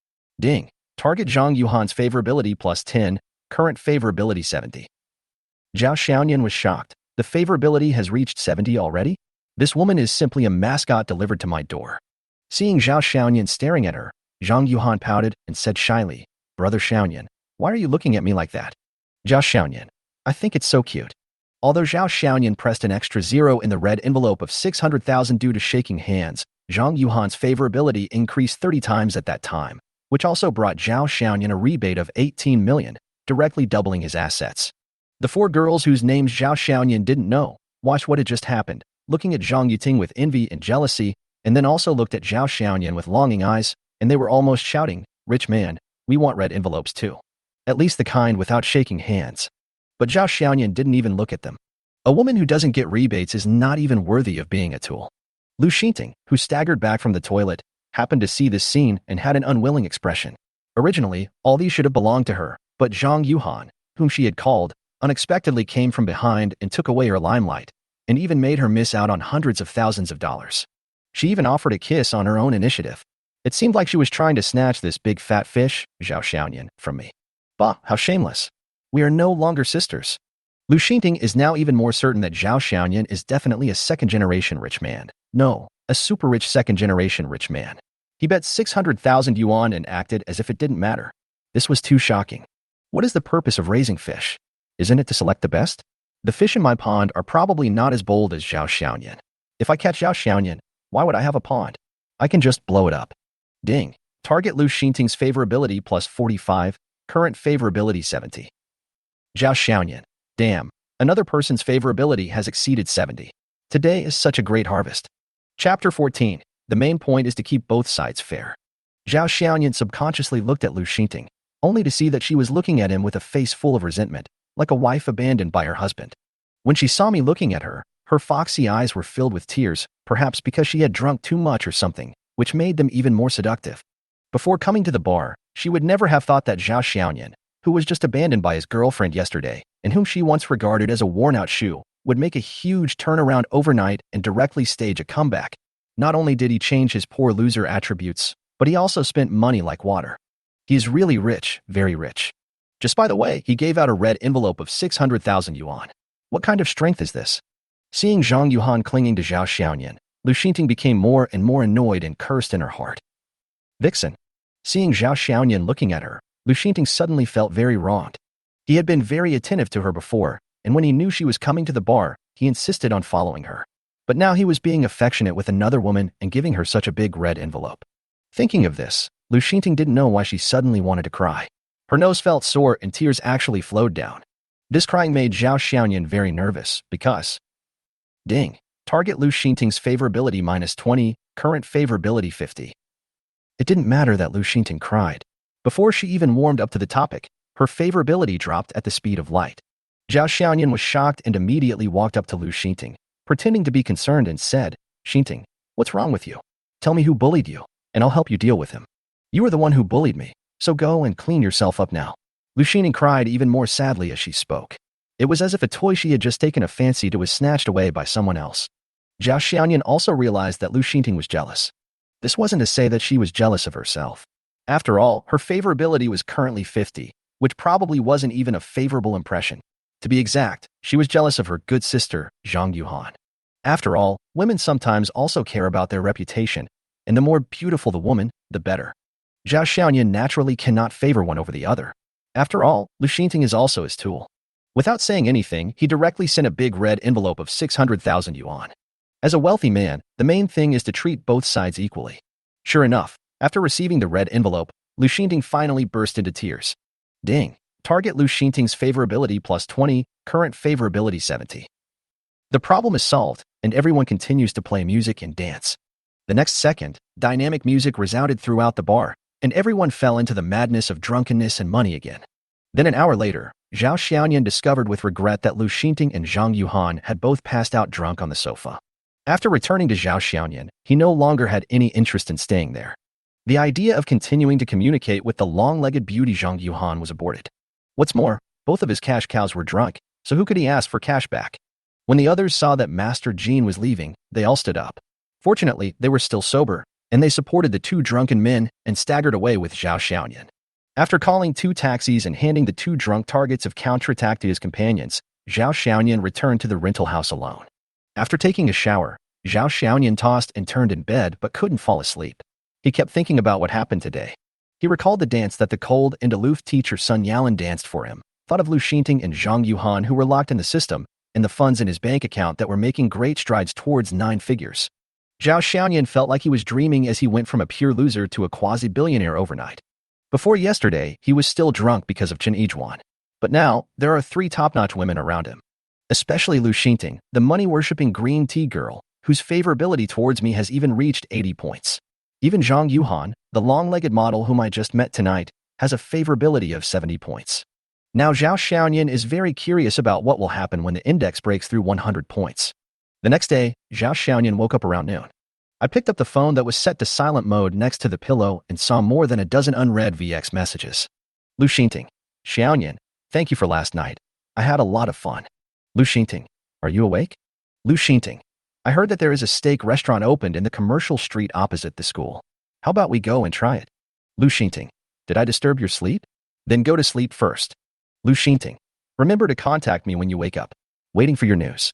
Ding. Target Zhang Yuhan's favorability plus 10, current favorability 70. Zhao Xiaoyan was shocked. The favorability has reached 70 already? This woman is simply a mascot delivered to my door. Seeing Zhao Xiaoyan staring at her, Zhang Yuhan pouted and said shyly, Brother Xiaoyan, why are you looking at me like that? Zhao Xiaoyan, I think it's so cute. Although Zhao Xiaoyan pressed an extra 0 in the red envelope of 600,000 due to shaking hands, Zhang Yuhan's favorability increased 30 times at that time, which also brought Zhao Xiaoyan a rebate of 18 million, directly doubling his assets. The 4 girls whose names Zhao Xiaoyan didn't know watched what had just happened, looking at Zhang Yuting with envy and jealousy, and then also looked at Zhao Xiaoyan with longing eyes, and they were almost shouting, Rich man, we want red envelopes too. At least the kind without shaking hands. But Zhao Xiaoyan didn't even look at them. A woman who doesn't get rebates is not even worthy of being a tool. Lu Xinting, who staggered back from the toilet, happened to see this scene and had an unwilling expression. Originally, all these should have belonged to her, but Zhang Yuhan, whom she had called, unexpectedly came from behind and took away her limelight, and even made her miss out on hundreds of thousands of dollars. She even offered a kiss on her own initiative. It seemed like she was trying to snatch this big fat fish, Zhao Xiaoyan, from me. Bah, how shameless. We are no longer sisters. Lu Xinting is now even more certain that Zhao Xiaoyan is definitely a second-generation rich man. No, a super-rich second-generation rich man. He bet 600,000 yuan and acted as if it didn't matter. This was too shocking. What is the purpose of raising fish? Isn't it to select the best? The fish in my pond are probably not as bold as Zhao Xiaoyan. If I catch Zhao Xiaoyan, why would I have a pond? I can just blow it up. Ding. Target Lu Xinting's favorability plus 45, current favorability 70. Zhao Xiaoyan. Damn, another person's favorability has exceeded 70. Today is such a great harvest. Chapter 14. The main point is to keep both sides fair. Zhao Xiaoyan subconsciously looked at Lu Xinting, only to see that she was looking at him with a face full of resentment, like a wife abandoned by her husband. When she saw me looking at her, her foxy eyes were filled with tears, perhaps because she had drunk too much or something, which made them even more seductive. Before coming to the bar, she would never have thought that Zhao Xiaoyan, who was just abandoned by his girlfriend yesterday, and whom she once regarded as a worn-out shoe, would make a huge turnaround overnight and directly stage a comeback. Not only did he change his poor loser attributes, but he also spent money like water. He is really rich, very rich. Just by the way, he gave out a red envelope of 600,000 yuan. What kind of strength is this? Seeing Zhang Yuhan clinging to Zhao Xiaoyan, Lu Xinting became more and more annoyed and cursed in her heart. Vixen. Seeing Zhao Xiaoyan looking at her, Lu Xinting suddenly felt very wronged. He had been very attentive to her before, and when he knew she was coming to the bar, he insisted on following her. But now he was being affectionate with another woman and giving her such a big red envelope. Thinking of this, Lu Xinting didn't know why she suddenly wanted to cry. Her nose felt sore and tears actually flowed down. This crying made Zhao Xiaoyan very nervous because... Ding. Target Lu Xinting's favorability minus 20, current favorability 50. It didn't matter that Lu Xinting cried. Before she even warmed up to the topic, her favorability dropped at the speed of light. Zhao Xiaoyan was shocked and immediately walked up to Lu Xinting, pretending to be concerned and said, Xinting, what's wrong with you? Tell me who bullied you, and I'll help you deal with him. You are the one who bullied me, so go and clean yourself up now. Lu Xinting cried even more sadly as she spoke. It was as if a toy she had just taken a fancy to was snatched away by someone else. Zhao Xiaoyan also realized that Lu Xinting was jealous. This wasn't to say that she was jealous of herself. After all, her favorability was currently 50, which probably wasn't even a favorable impression. To be exact, she was jealous of her good sister, Zhang Yuhan. After all, women sometimes also care about their reputation, and the more beautiful the woman, the better. Zhao Xiaoyan naturally cannot favor one over the other. After all, Lu Xinting is also his tool. Without saying anything, he directly sent a big red envelope of 600,000 yuan. As a wealthy man, the main thing is to treat both sides equally. Sure enough, after receiving the red envelope, Lu Xinting finally burst into tears. Ding. Target Lu Xinting's favorability plus 20, current favorability 70. The problem is solved, and everyone continues to play music and dance. The next second, dynamic music resounded throughout the bar, and everyone fell into the madness of drunkenness and money again. Then an hour later, Zhao Xiaoyan discovered with regret that Lu Xinting and Zhang Yuhan had both passed out drunk on the sofa. After returning to Zhao Xiaoyan, he no longer had any interest in staying there. The idea of continuing to communicate with the long-legged beauty Zhang Yuhan was aborted. What's more, both of his cash cows were drunk, so who could he ask for cash back? When the others saw that Master Jean was leaving, they all stood up. Fortunately, they were still sober, and they supported the two drunken men and staggered away with Zhao Xiaoyan. After calling 2 taxis and handing the 2 drunk targets of counterattack to his companions, Zhao Xiaoyan returned to the rental house alone. After taking a shower, Zhao Xiaoyan tossed and turned in bed but couldn't fall asleep. He kept thinking about what happened today. He recalled the dance that the cold and aloof teacher Sun Yalan danced for him, thought of Lu Xinting and Zhang Yuhan who were locked in the system, and the funds in his bank account that were making great strides towards 9 figures. Zhao Xiaoyan felt like he was dreaming as he went from a pure loser to a quasi-billionaire overnight. Before yesterday, he was still drunk because of Chen Yijuan. But now, there are 3 top-notch women around him. Especially Lu Xinting, the money-worshipping green tea girl, whose favorability towards me has even reached 80 points. Even Zhang Yuhan, the long-legged model whom I just met tonight, has a favorability of 70 points. Now Zhao Xiaoyan is very curious about what will happen when the index breaks through 100 points. The next day, Zhao Xiaoyan woke up around noon. I picked up the phone that was set to silent mode next to the pillow and saw more than a dozen unread VX messages. Lu Xingting. Xiaoyan, thank you for last night. I had a lot of fun. Lu Xingting. Are you awake? Lu Xingting. I heard that there is a steak restaurant opened in the commercial street opposite the school. How about we go and try it? Lu Xingting. Did I disturb your sleep? Then go to sleep first. Lu Xingting. Remember to contact me when you wake up. Waiting for your news.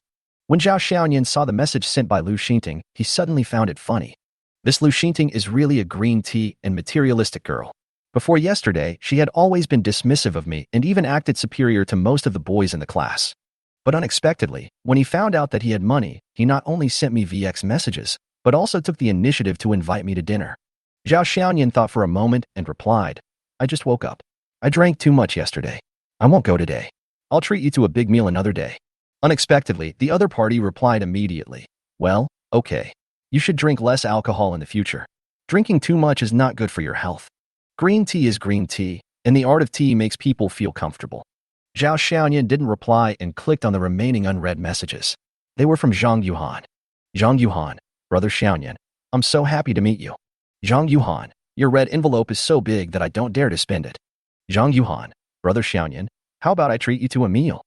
When Zhao Xiaoyan saw the message sent by Lu Xingting, he suddenly found it funny. This Lu Xingting is really a green tea and materialistic girl. Before yesterday, she had always been dismissive of me and even acted superior to most of the boys in the class. But unexpectedly, when he found out that he had money, he not only sent me VX messages, but also took the initiative to invite me to dinner. Zhao Xiaoyan thought for a moment and replied, I just woke up. I drank too much yesterday. I won't go today. I'll treat you to a big meal another day. Unexpectedly, the other party replied immediately, well, okay. You should drink less alcohol in the future. Drinking too much is not good for your health. Green tea is green tea, and the art of tea makes people feel comfortable. Zhao Xiaoyan didn't reply and clicked on the remaining unread messages. They were from Zhang Yuan. Zhang Yuan, brother Xiaoyan, I'm so happy to meet you. Zhang Yuan, your red envelope is so big that I don't dare to spend it. Zhang Yuan, brother Xiaoyan, how about I treat you to a meal?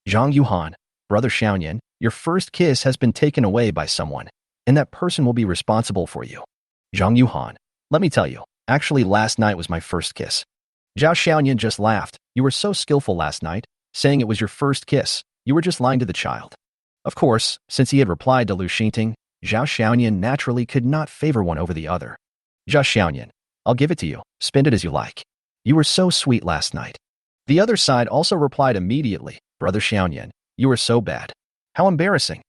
Zhang Yuan, brother Xiaoyan, your first kiss has been taken away by someone, and that person will be responsible for you. Zhang Yuan, let me tell you, actually last night was my first kiss. Zhao Xiaoyan just laughed. You were so skillful last night, saying it was your first kiss. You were just lying to the child. Of course, since he had replied to Lu Xingting, Zhao Xiaoyan naturally could not favor one over the other. Zhao Xiaoyan, I'll give it to you. Spend it as you like. You were so sweet last night. The other side also replied immediately, brother Xiaoyan, you were so bad. How embarrassing.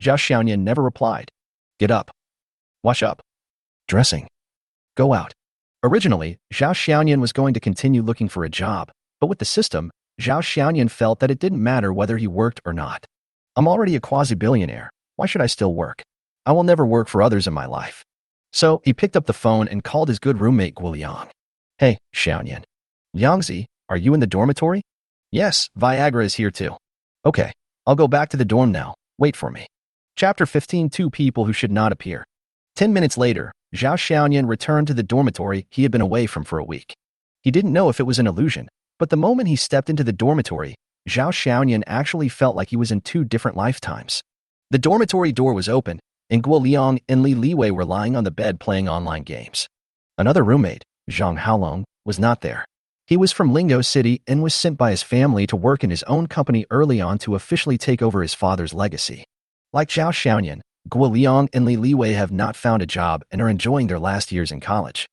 Zhao Xiaoyan never replied. Get up. Wash up. Dressing. Go out. Originally, Zhao Xiaoyan was going to continue looking for a job, but with the system, Zhao Xiaoyan felt that it didn't matter whether he worked or not. I'm already a quasi-billionaire. Why should I still work? I will never work for others in my life. So he picked up the phone and called his good roommate Guoliang. Hey, Xiaoyan. Yangzi, are you in the dormitory? Yes, Viagra is here too. Okay, I'll go back to the dorm now. Wait for me. Chapter 15. Two people who should not appear. 10 minutes later, Zhao Xiaoyan returned to the dormitory he had been away from for a week. He didn't know if it was an illusion, but the moment he stepped into the dormitory, Zhao Xiaoyan actually felt like he was in two different lifetimes. The dormitory door was open, and Guo Liang and Li Liwei were lying on the bed playing online games. Another roommate, Zhang Haolong, was not there. He was from Lingo City and was sent by his family to work in his own company early on to officially take over his father's legacy. Like Zhao Xiaoyan, Guo Liang and Li Liwei have not found a job and are enjoying their last years in college.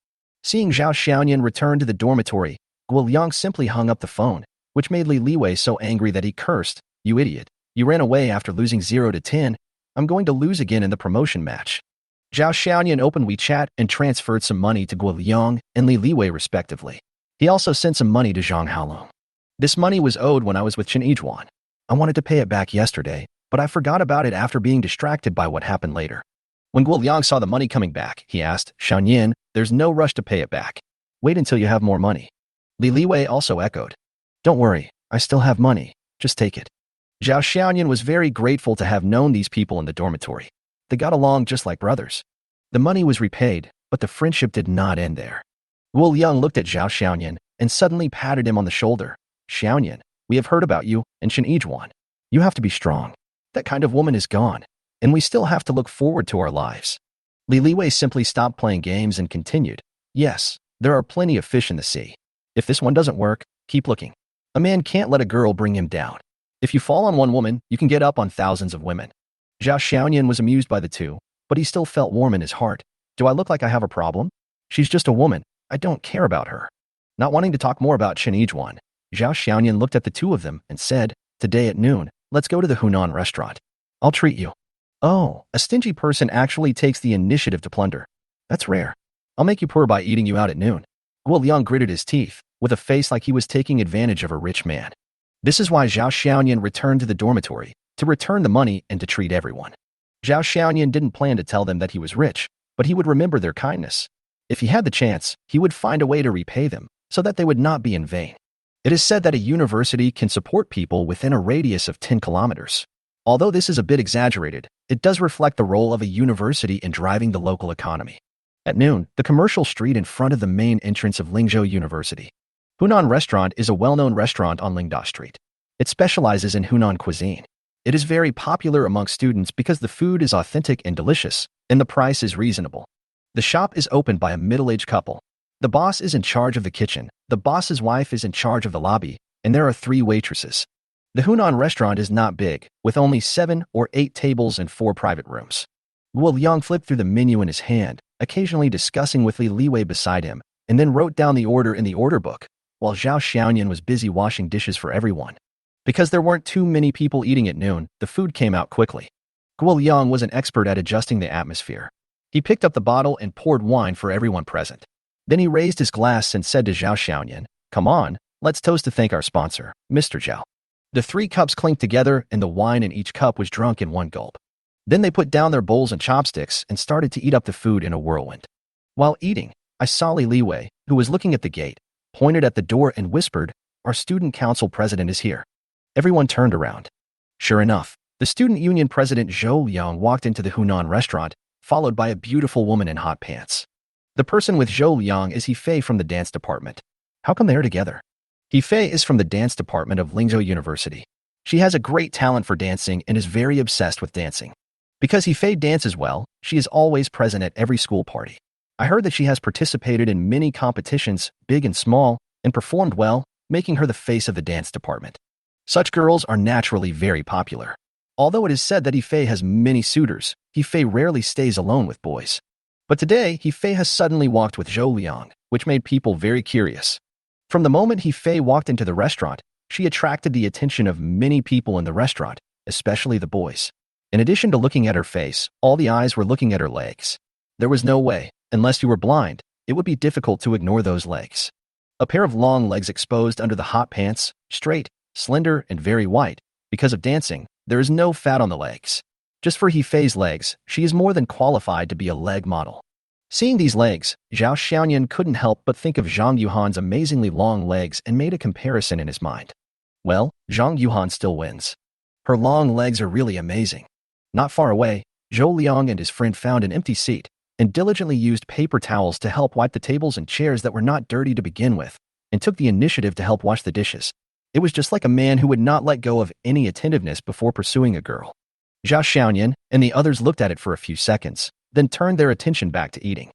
Seeing Zhao Xiaoyan return to the dormitory, Guo Liang simply hung up the phone, which made Li Liwei so angry that he cursed, You idiot. You ran away after losing 0 to 10. I'm going to lose again in the promotion match. Zhao Xiaoyan opened WeChat and transferred some money to Guo Liang and Li Liwei respectively. He also sent some money to Zhang Haolong. This money was owed when I was with Chen Yijuan. I wanted to pay it back yesterday, but I forgot about it after being distracted by what happened later. When Guo Liang saw the money coming back, he asked, Xiaoyan, there's no rush to pay it back. Wait until you have more money. Li Liwei also echoed. Don't worry, I still have money. Just take it. Zhao Xiaoyan was very grateful to have known these people in the dormitory. They got along just like brothers. The money was repaid, but the friendship did not end there. Guo Liang looked at Zhao Xiaoyan and suddenly patted him on the shoulder. Xiaoyan, we have heard about you and Chen Yijuan. You have to be strong. That kind of woman is gone, and we still have to look forward to our lives. Li Liwei simply stopped playing games and continued. Yes, there are plenty of fish in the sea. If this one doesn't work, keep looking. A man can't let a girl bring him down. If you fall on one woman, you can get up on thousands of women. Zhao Xiaoyan was amused by the two, but he still felt warm in his heart. Do I look like I have a problem? She's just a woman. I don't care about her. Not wanting to talk more about Chen Yijuan, Zhao Xiaoyan looked at the two of them and said, Today at noon, let's go to the Hunan restaurant. I'll treat you. Oh, a stingy person actually takes the initiative to plunder. That's rare. I'll make you poor by eating you out at noon. Guo Liang gritted his teeth, with a face like he was taking advantage of a rich man. This is why Zhao Xiaoyan returned to the dormitory, to return the money and to treat everyone. Zhao Xiaoyan didn't plan to tell them that he was rich, but he would remember their kindness. If he had the chance, he would find a way to repay them, so that they would not be in vain. It is said that a university can support people within a radius of 10 kilometers. Although this is a bit exaggerated, it does reflect the role of a university in driving the local economy. At noon, the commercial street in front of the main entrance of Lingzhou University. Hunan Restaurant is a well-known restaurant on Lingda Street. It specializes in Hunan cuisine. It is very popular among students because the food is authentic and delicious, and the price is reasonable. The shop is opened by a middle-aged couple. The boss is in charge of the kitchen, the boss's wife is in charge of the lobby, and there are 3 waitresses. The Hunan restaurant is not big, with only 7 or 8 tables and 4 private rooms. Guo Liang flipped through the menu in his hand, occasionally discussing with Li Liwei beside him, and then wrote down the order in the order book, while Zhao Xiaoyan was busy washing dishes for everyone. Because there weren't too many people eating at noon, the food came out quickly. Guo Liang was an expert at adjusting the atmosphere. He picked up the bottle and poured wine for everyone present. Then he raised his glass and said to Zhao Xiaoyan, "Come on, let's toast to thank our sponsor, Mr. Zhao." The 3 cups clinked together and the wine in each cup was drunk in one gulp. Then they put down their bowls and chopsticks and started to eat up the food in a whirlwind. While eating, I saw Li Liwei, who was looking at the gate, pointed at the door and whispered, "Our student council president is here." Everyone turned around. Sure enough, the student union president Zhou Liang walked into the Hunan restaurant, followed by a beautiful woman in hot pants. The person with Zhou Liang is Fei from the dance department. How come they're together? Fei is from the dance department of Lingzhou University. She has a great talent for dancing and is very obsessed with dancing. Because Fei dances well, she is always present at every school party. I heard that she has participated in many competitions, big and small, and performed well, making her the face of the dance department. Such girls are naturally very popular. Although it is said that Fei has many suitors, Fei rarely stays alone with boys. But today, Fei has suddenly walked with Zhou Liang, which made people very curious. From the moment Fei walked into the restaurant, she attracted the attention of many people in the restaurant, especially the boys. In addition to looking at her face, all the eyes were looking at her legs. There was no way, unless you were blind, it would be difficult to ignore those legs. A pair of long legs exposed under the hot pants, straight, slender, and very white. Because of dancing, there is no fat on the legs. Just for Fei's legs, she is more than qualified to be a leg model. Seeing these legs, Zhao Xiaoyan couldn't help but think of Zhang Yuhan's amazingly long legs and made a comparison in his mind. Well, Zhang Yuhan still wins. Her long legs are really amazing. Not far away, Zhou Liang and his friend found an empty seat and diligently used paper towels to help wipe the tables and chairs that were not dirty to begin with, and took the initiative to help wash the dishes. It was just like a man who would not let go of any attentiveness before pursuing a girl. Zhao Xiaoyan and the others looked at it for a few seconds, then turned their attention back to eating.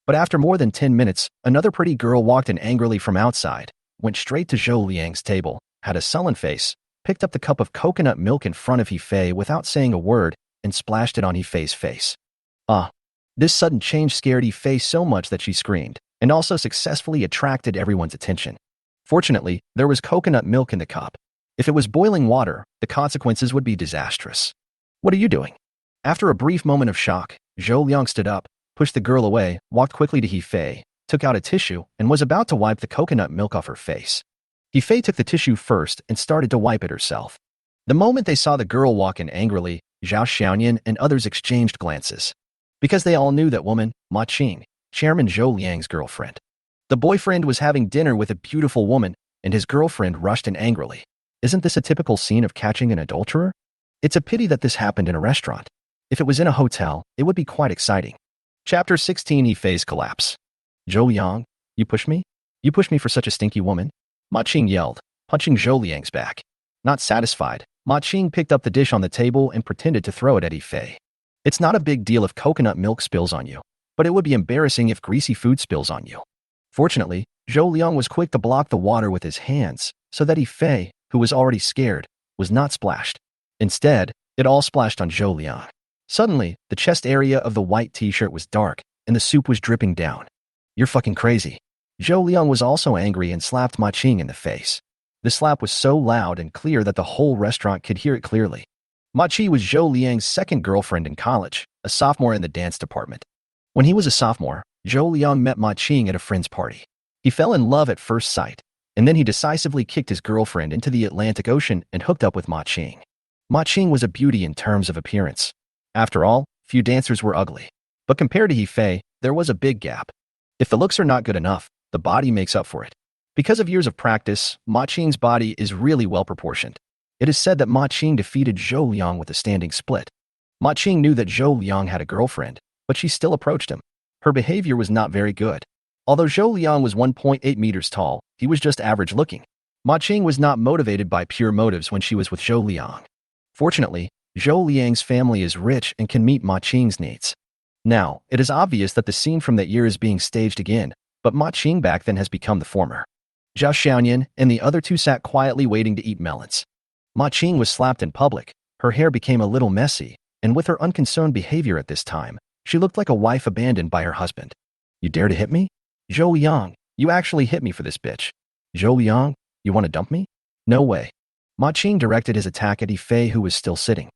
But after more than 10 minutes, another pretty girl walked in angrily from outside, went straight to Zhou Liang's table, had a sullen face, picked up the cup of coconut milk in front of Fei without saying a word, and splashed it on Fei's face. This sudden change scared Fei so much that she screamed, and also successfully attracted everyone's attention. Fortunately, there was coconut milk in the cup. If it was boiling water, the consequences would be disastrous. "What are you doing?" After a brief moment of shock, Zhou Liang stood up, pushed the girl away, walked quickly to Fei, took out a tissue, and was about to wipe the coconut milk off her face. Fei took the tissue first and started to wipe it herself. The moment they saw the girl walk in angrily, Zhao Xiaoyan and others exchanged glances. Because they all knew that woman, Ma Qing, Chairman Zhou Liang's girlfriend. The boyfriend was having dinner with a beautiful woman, and his girlfriend rushed in angrily. Isn't this a typical scene of catching an adulterer? It's a pity that this happened in a restaurant. If it was in a hotel, it would be quite exciting. Chapter 16: Fei's collapse. "Zhou Liang, you pushed me? You pushed me for such a stinky woman?" Ma Qing yelled, punching Zhou Liang's back. Not satisfied, Ma Qing picked up the dish on the table and pretended to throw it at Fei. It's not a big deal if coconut milk spills on you, but it would be embarrassing if greasy food spills on you. Fortunately, Zhou Liang was quick to block the water with his hands, so that Fei, who was already scared, was not splashed. Instead, it all splashed on Zhou Liang. Suddenly, the chest area of the white t-shirt was dark, and the soup was dripping down. "You're fucking crazy." Zhou Liang was also angry and slapped Ma Qing in the face. The slap was so loud and clear that the whole restaurant could hear it clearly. Ma Qi was Zhou Liang's second girlfriend in college, a sophomore in the dance department. When he was a sophomore, Zhou Liang met Ma Qing at a friend's party. He fell in love at first sight, and then he decisively kicked his girlfriend into the Atlantic Ocean and hooked up with Ma Qing. Ma Qing was a beauty in terms of appearance. After all, few dancers were ugly. But compared to Fei, there was a big gap. If the looks are not good enough, the body makes up for it. Because of years of practice, Ma Qing's body is really well proportioned. It is said that Ma Qing defeated Zhou Liang with a standing split. Ma Qing knew that Zhou Liang had a girlfriend, but she still approached him. Her behavior was not very good. Although Zhou Liang was 1.8 meters tall, he was just average looking. Ma Qing was not motivated by pure motives when she was with Zhou Liang. Fortunately, Zhou Liang's family is rich and can meet Ma Qing's needs. Now, it is obvious that the scene from that year is being staged again, but Ma Qing back then has become the former. Zhao Xiaoyan and the other two sat quietly waiting to eat melons. Ma Qing was slapped in public, her hair became a little messy, and with her unconcerned behavior at this time, she looked like a wife abandoned by her husband. You dare to hit me? Zhou Liang, you actually hit me for this bitch. Zhou Liang, you want to dump me? No way. Ma Qing directed his attack at Yifei, who was still sitting.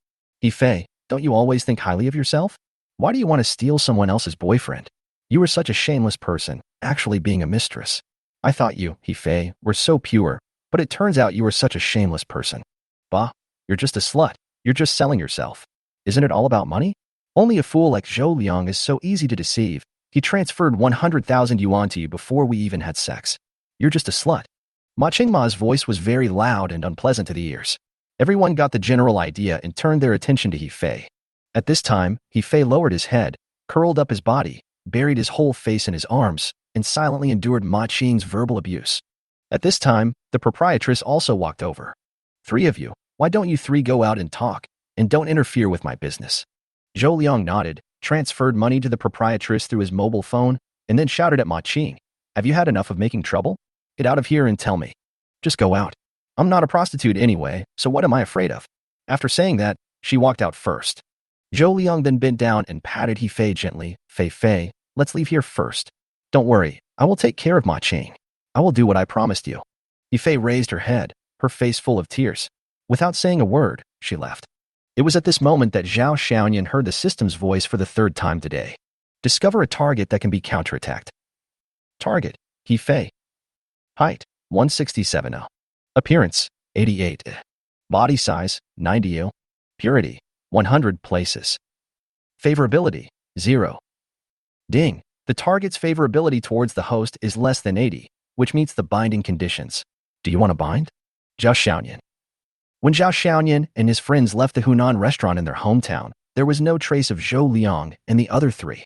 Yifei, don't you always think highly of yourself? Why do you want to steal someone else's boyfriend? You were such a shameless person, actually being a mistress. I thought you, Yifei, were so pure, but it turns out you were such a shameless person. Bah, you're just a slut. You're just selling yourself. Isn't it all about money? Only a fool like Zhou Liang is so easy to deceive. He transferred 100,000 yuan to you before we even had sex. You're just a slut. Ma Qingma's voice was very loud and unpleasant to the ears. Everyone got the general idea and turned their attention to Yifei. At this time, Yifei lowered his head, curled up his body, buried his whole face in his arms, and silently endured Ma Qing's verbal abuse. At this time, the proprietress also walked over. Three of you, why don't you three go out and talk, and don't interfere with my business? Zhou Liang nodded, transferred money to the proprietress through his mobile phone, and then shouted at Ma Qing, have you had enough of making trouble? Get out of here and tell me. Just go out. I'm not a prostitute anyway, so what am I afraid of? After saying that, she walked out first. Zhou Liang then bent down and patted Yifei gently. Fei, let's leave here first. Don't worry, I will take care of Ma Qing. I will do what I promised you. Yifei raised her head, her face full of tears. Without saying a word, she left. It was at this moment that Zhao Xiaoyan heard the system's voice for the third time today. Discover a target that can be counterattacked. Target, Yifei. Height, 167. Appearance, 88. Body size, 90. Purity, 100 places. Favorability, 0. Ding. The target's favorability towards the host is less than 80, which meets the binding conditions. Do you want to bind? Zhao Xiaoyan. When Zhao Xiaoyan and his friends left the Hunan restaurant in their hometown, there was no trace of Zhou Liang and the other three.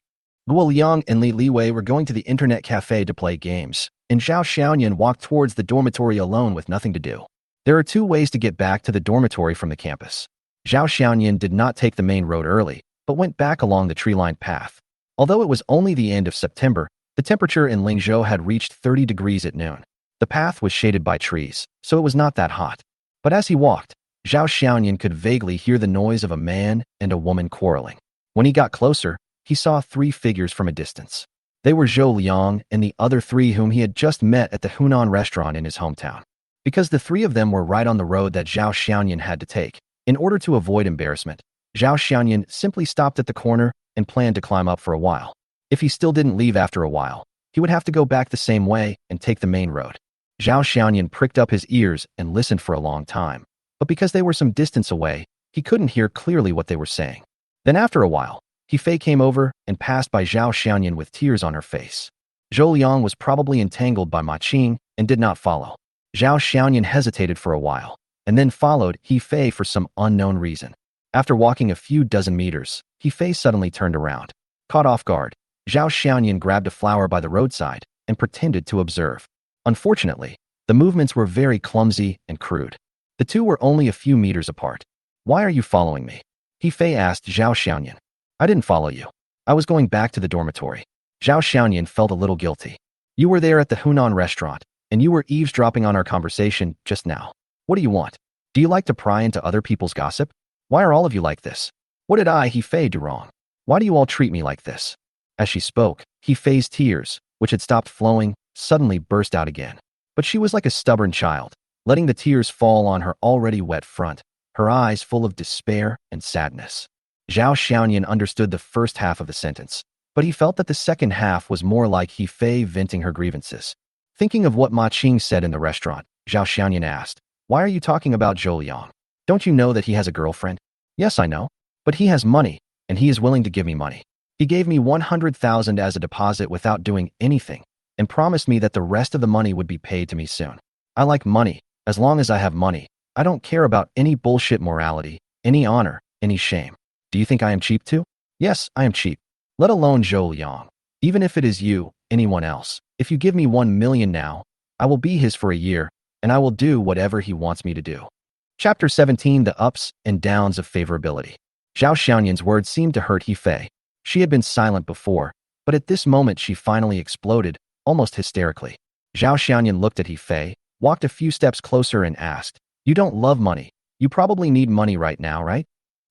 Guo Liang and Li Liwei were going to the internet cafe to play games, and Zhao Xiaoyan walked towards the dormitory alone with nothing to do. There are two ways to get back to the dormitory from the campus. Zhao Xiaoyan did not take the main road early, but went back along the tree-lined path. Although it was only the end of September, the temperature in Lingzhou had reached 30 degrees at noon. The path was shaded by trees, so it was not that hot. But as he walked, Zhao Xiaoyan could vaguely hear the noise of a man and a woman quarreling. When he got closer, he saw three figures from a distance. They were Zhou Liang and the other three whom he had just met at the Hunan restaurant in his hometown. Because the three of them were right on the road that Zhao Xiaoyan had to take, in order to avoid embarrassment, Zhao Xiaoyan simply stopped at the corner and planned to climb up for a while. If he still didn't leave after a while, he would have to go back the same way and take the main road. Zhao Xiaoyan pricked up his ears and listened for a long time, but because they were some distance away, he couldn't hear clearly what they were saying. Then after a while, Yifei came over and passed by Zhao Xiaoyan with tears on her face. Zhou Liang was probably entangled by Ma Qing and did not follow. Zhao Xiaoyan hesitated for a while, and then followed Yifei for some unknown reason. After walking a few dozen meters, Yifei suddenly turned around. Caught off guard, Zhao Xiaoyan grabbed a flower by the roadside and pretended to observe. Unfortunately, the movements were very clumsy and crude. The two were only a few meters apart. Why are you following me? Yifei asked Zhao Xiaoyan. I didn't follow you. I was going back to the dormitory. Zhao Xiaoyan felt a little guilty. You were there at the Hunan restaurant, and you were eavesdropping on our conversation just now. What do you want? Do you like to pry into other people's gossip? Why are all of you like this? What did I, Yifei, do wrong? Why do you all treat me like this? As she spoke, Yifei's tears, which had stopped flowing, suddenly burst out again. But she was like a stubborn child, letting the tears fall on her already wet front, her eyes full of despair and sadness. Zhao Xiaoyan understood the first half of the sentence, but he felt that the second half was more like Yifei venting her grievances. Thinking of what Ma Qing said in the restaurant, Zhao Xiaoyan asked, why are you talking about Zhou Liang? Don't you know that he has a girlfriend? Yes, I know. But he has money, and he is willing to give me money. He gave me 100,000 as a deposit without doing anything, and promised me that the rest of the money would be paid to me soon. I like money. As long as I have money, I don't care about any bullshit morality, any honor, any shame. Do you think I am cheap too? Yes, I am cheap. Let alone Zhou Liang. Even if it is you, anyone else, if you give me 1 million now, I will be his for a year, and I will do whatever he wants me to do. Chapter 17: The Ups and Downs of Favorability. Zhao Xiaoyan's words seemed to hurt He Fei. She had been silent before, but at this moment she finally exploded, almost hysterically. Zhao Xiaoyan looked at He Fei, walked a few steps closer and asked, "You don't love money. You probably need money right now, right?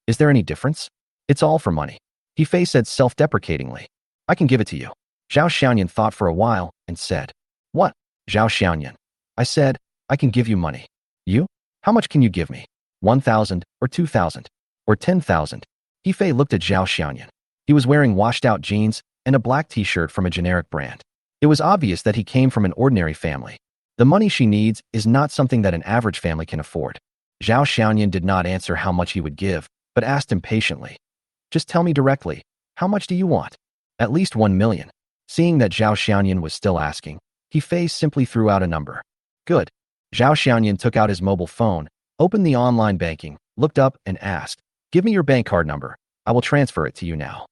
Is there any difference? It's all for money." He Fei said self-deprecatingly. "I can give it to you." Zhao Xiaoyan thought for a while and said, "What?" Zhao Xiaoyan. "I said, I can give you money." "You? How much can you give me? 1,000 or 2,000 or 10,000? He Fei looked at Zhao Xiaoyan. He was wearing washed-out jeans and a black t-shirt from a generic brand. It was obvious that he came from an ordinary family. The money she needs is not something that an average family can afford. Zhao Xiaoyan did not answer how much he would give, but asked impatiently, "Just tell me directly, how much do you want?" "At least 1 million. Seeing that Zhao Xiaoyan was still asking, He Fei simply threw out a number. "Good." Zhao Xiaoyan took out his mobile phone, opened the online banking, looked up and asked, "Give me your bank card number. I will transfer it to you now."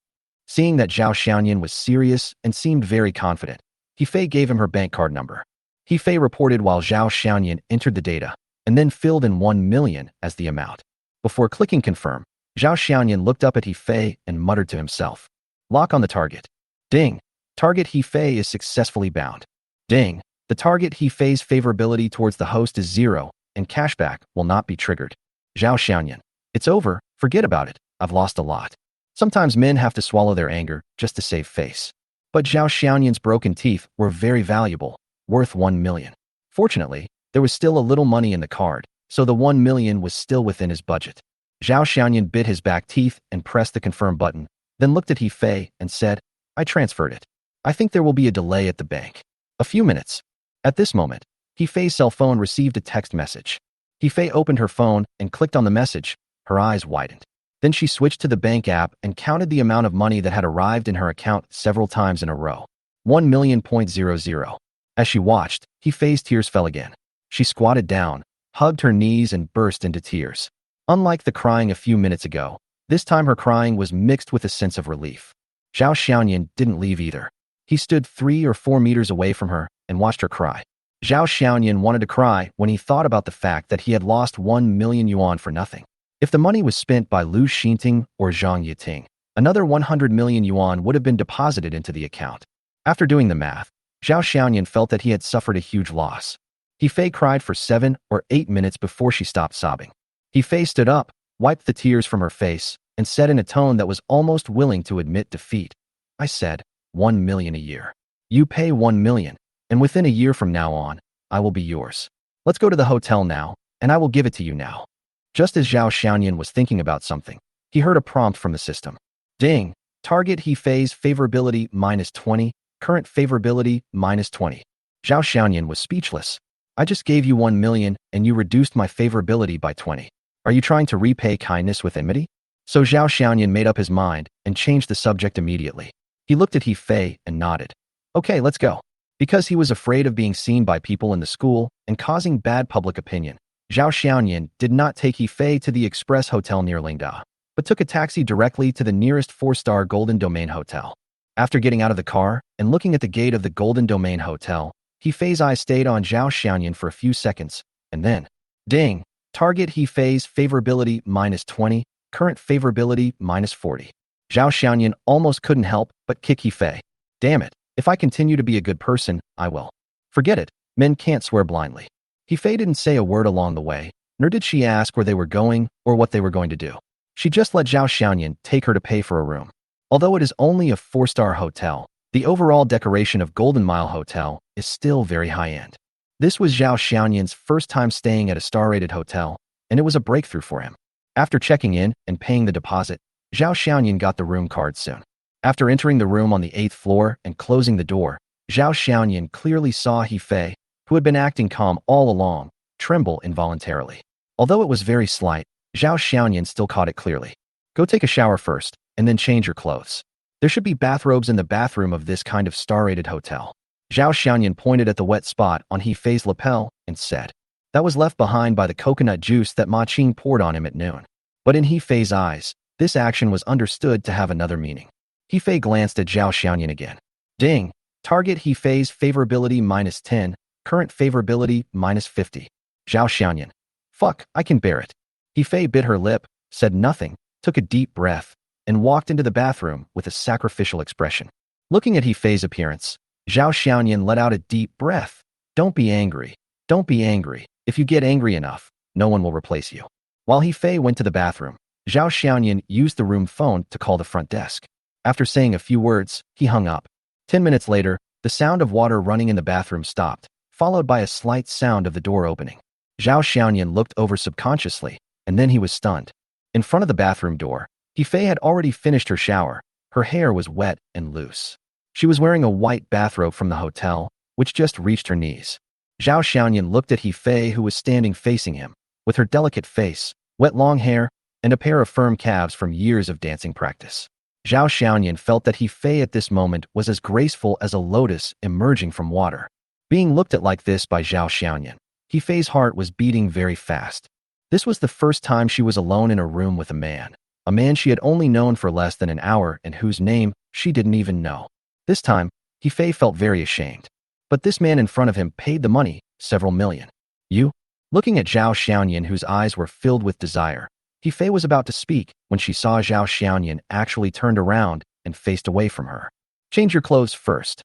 Seeing that Zhao Xiaoyan was serious and seemed very confident, He Fei gave him her bank card number. He Fei reported while Zhao Xiaoyan entered the data and then filled in 1 million as the amount. Before clicking confirm, Zhao Xiaoyan looked up at He Fei and muttered to himself, "Lock on the target." Ding! Target He Fei is successfully bound. Ding! The target He Fei's favorability towards the host is 0, and cashback will not be triggered. Zhao Xiaoyan. "It's over, forget about it, I've lost a lot." Sometimes men have to swallow their anger just to save face. But Zhao Xiaoyan's broken teeth were very valuable, worth 1 million. Fortunately, there was still a little money in the card, so the 1 million was still within his budget. Zhao Xiaoyan bit his back teeth and pressed the confirm button, then looked at He Fei and said, "I transferred it. I think there will be a delay at the bank. A few minutes." At this moment, He Fei's cell phone received a text message. He Fei opened her phone and clicked on the message. Her eyes widened. Then she switched to the bank app and counted the amount of money that had arrived in her account several times in a row. 1 million.00. As she watched, He Fei's tears fell again. She squatted down, hugged her knees and burst into tears. Unlike the crying a few minutes ago, this time her crying was mixed with a sense of relief. Zhao Xiaoyan didn't leave either. He stood 3 or 4 meters away from her and watched her cry. Zhao Xiaoyan wanted to cry when he thought about the fact that he had lost 1 million yuan for nothing. If the money was spent by Lu Xinting or Zhang Yiting, another 100 million yuan would have been deposited into the account. After doing the math, Zhao Xiaoyan felt that he had suffered a huge loss. He Fei cried for 7 or 8 minutes before she stopped sobbing. He Fei stood up, wiped the tears from her face, and said in a tone that was almost willing to admit defeat, "I said, 1 million a year. You pay 1 million, and within a year from now on, I will be yours. Let's go to the hotel now, and I will give it to you now." Just as Zhao Xiaoyan was thinking about something, he heard a prompt from the system. Ding! Target He Fei's favorability -20, current favorability -20. Zhao Xiaoyan was speechless. "I just gave you 1 million, and you reduced my favorability by 20. Are you trying to repay kindness with enmity?" So Zhao Xiaoyan made up his mind and changed the subject immediately. He looked at He Fei and nodded. "Okay, let's go." Because he was afraid of being seen by people in the school and causing bad public opinion, Zhao Xiaoyan did not take He Fei to the Express Hotel near Lingda, but took a taxi directly to the nearest 4-star Golden Domain Hotel. After getting out of the car and looking at the gate of the Golden Domain Hotel, He Fei's eyes stayed on Zhao Xiaoyan for a few seconds, and then, ding! Target He Fei's favorability -20, current favorability -40. Zhao Xiaoyan almost couldn't help but kick He Fei. "Damn it, if I continue to be a good person, I will." "Forget it, men can't swear blindly." He Fei didn't say a word along the way, nor did she ask where they were going or what they were going to do. She just let Zhao Xiaoyan take her to pay for a room. Although it is only a 4-star hotel, the overall decoration of Golden Mile Hotel is still very high-end. This was Zhao Xiaoyan's first time staying at a star-rated hotel, and it was a breakthrough for him. After checking in and paying the deposit, Zhao Xiaoyan got the room card soon. After entering the room on the 8th floor and closing the door, Zhao Xiaoyan clearly saw He Fei, who had been acting calm all along, tremble involuntarily. Although it was very slight, Zhao Xiaoyan still caught it clearly. "Go take a shower first, and then change your clothes. There should be bathrobes in the bathroom of this kind of star-rated hotel." Zhao Xiaoyan pointed at the wet spot on He Fei's lapel and said. that was left behind by the coconut juice that Ma Qing poured on him at noon. But in He Fei's eyes, this action was understood to have another meaning. He Fei glanced at Zhao Xiaoyan again. Ding! Target He Fei's favorability -10, current favorability -50. Zhao Xiaoyan. Fuck, I can bear it. He Fei bit her lip, said nothing, took a deep breath, and walked into the bathroom with a sacrificial expression. Looking at He Fei's appearance, Zhao Xiaoyan let out a deep breath. Don't be angry. Don't be angry. If you get angry enough, no one will replace you. While He Fei went to the bathroom, Zhao Xiaoyan used the room phone to call the front desk. After saying a few words, he hung up. 10 minutes later, the sound of water running in the bathroom stopped, followed by a slight sound of the door opening. Zhao Xiaoyan looked over subconsciously, and then he was stunned. In front of the bathroom door, He Fei had already finished her shower. Her hair was wet and loose. She was wearing a white bathrobe from the hotel, which just reached her knees. Zhao Xiaoyan looked at He Fei, who was standing facing him, with her delicate face, wet long hair, and a pair of firm calves from years of dancing practice. Zhao Xiaoyan felt that He Fei at this moment was as graceful as a lotus emerging from water. Being looked at like this by Zhao Xiaoyan, He Fei's heart was beating very fast. This was the first time she was alone in a room with a man she had only known for less than an hour and whose name she didn't even know. This time, He Fei felt very ashamed. But this man in front of him paid the money, several million. You? Looking at Zhao Xiaoyan, whose eyes were filled with desire, He Fei was about to speak when she saw Zhao Xiaoyan actually turned around and faced away from her. Change your clothes first.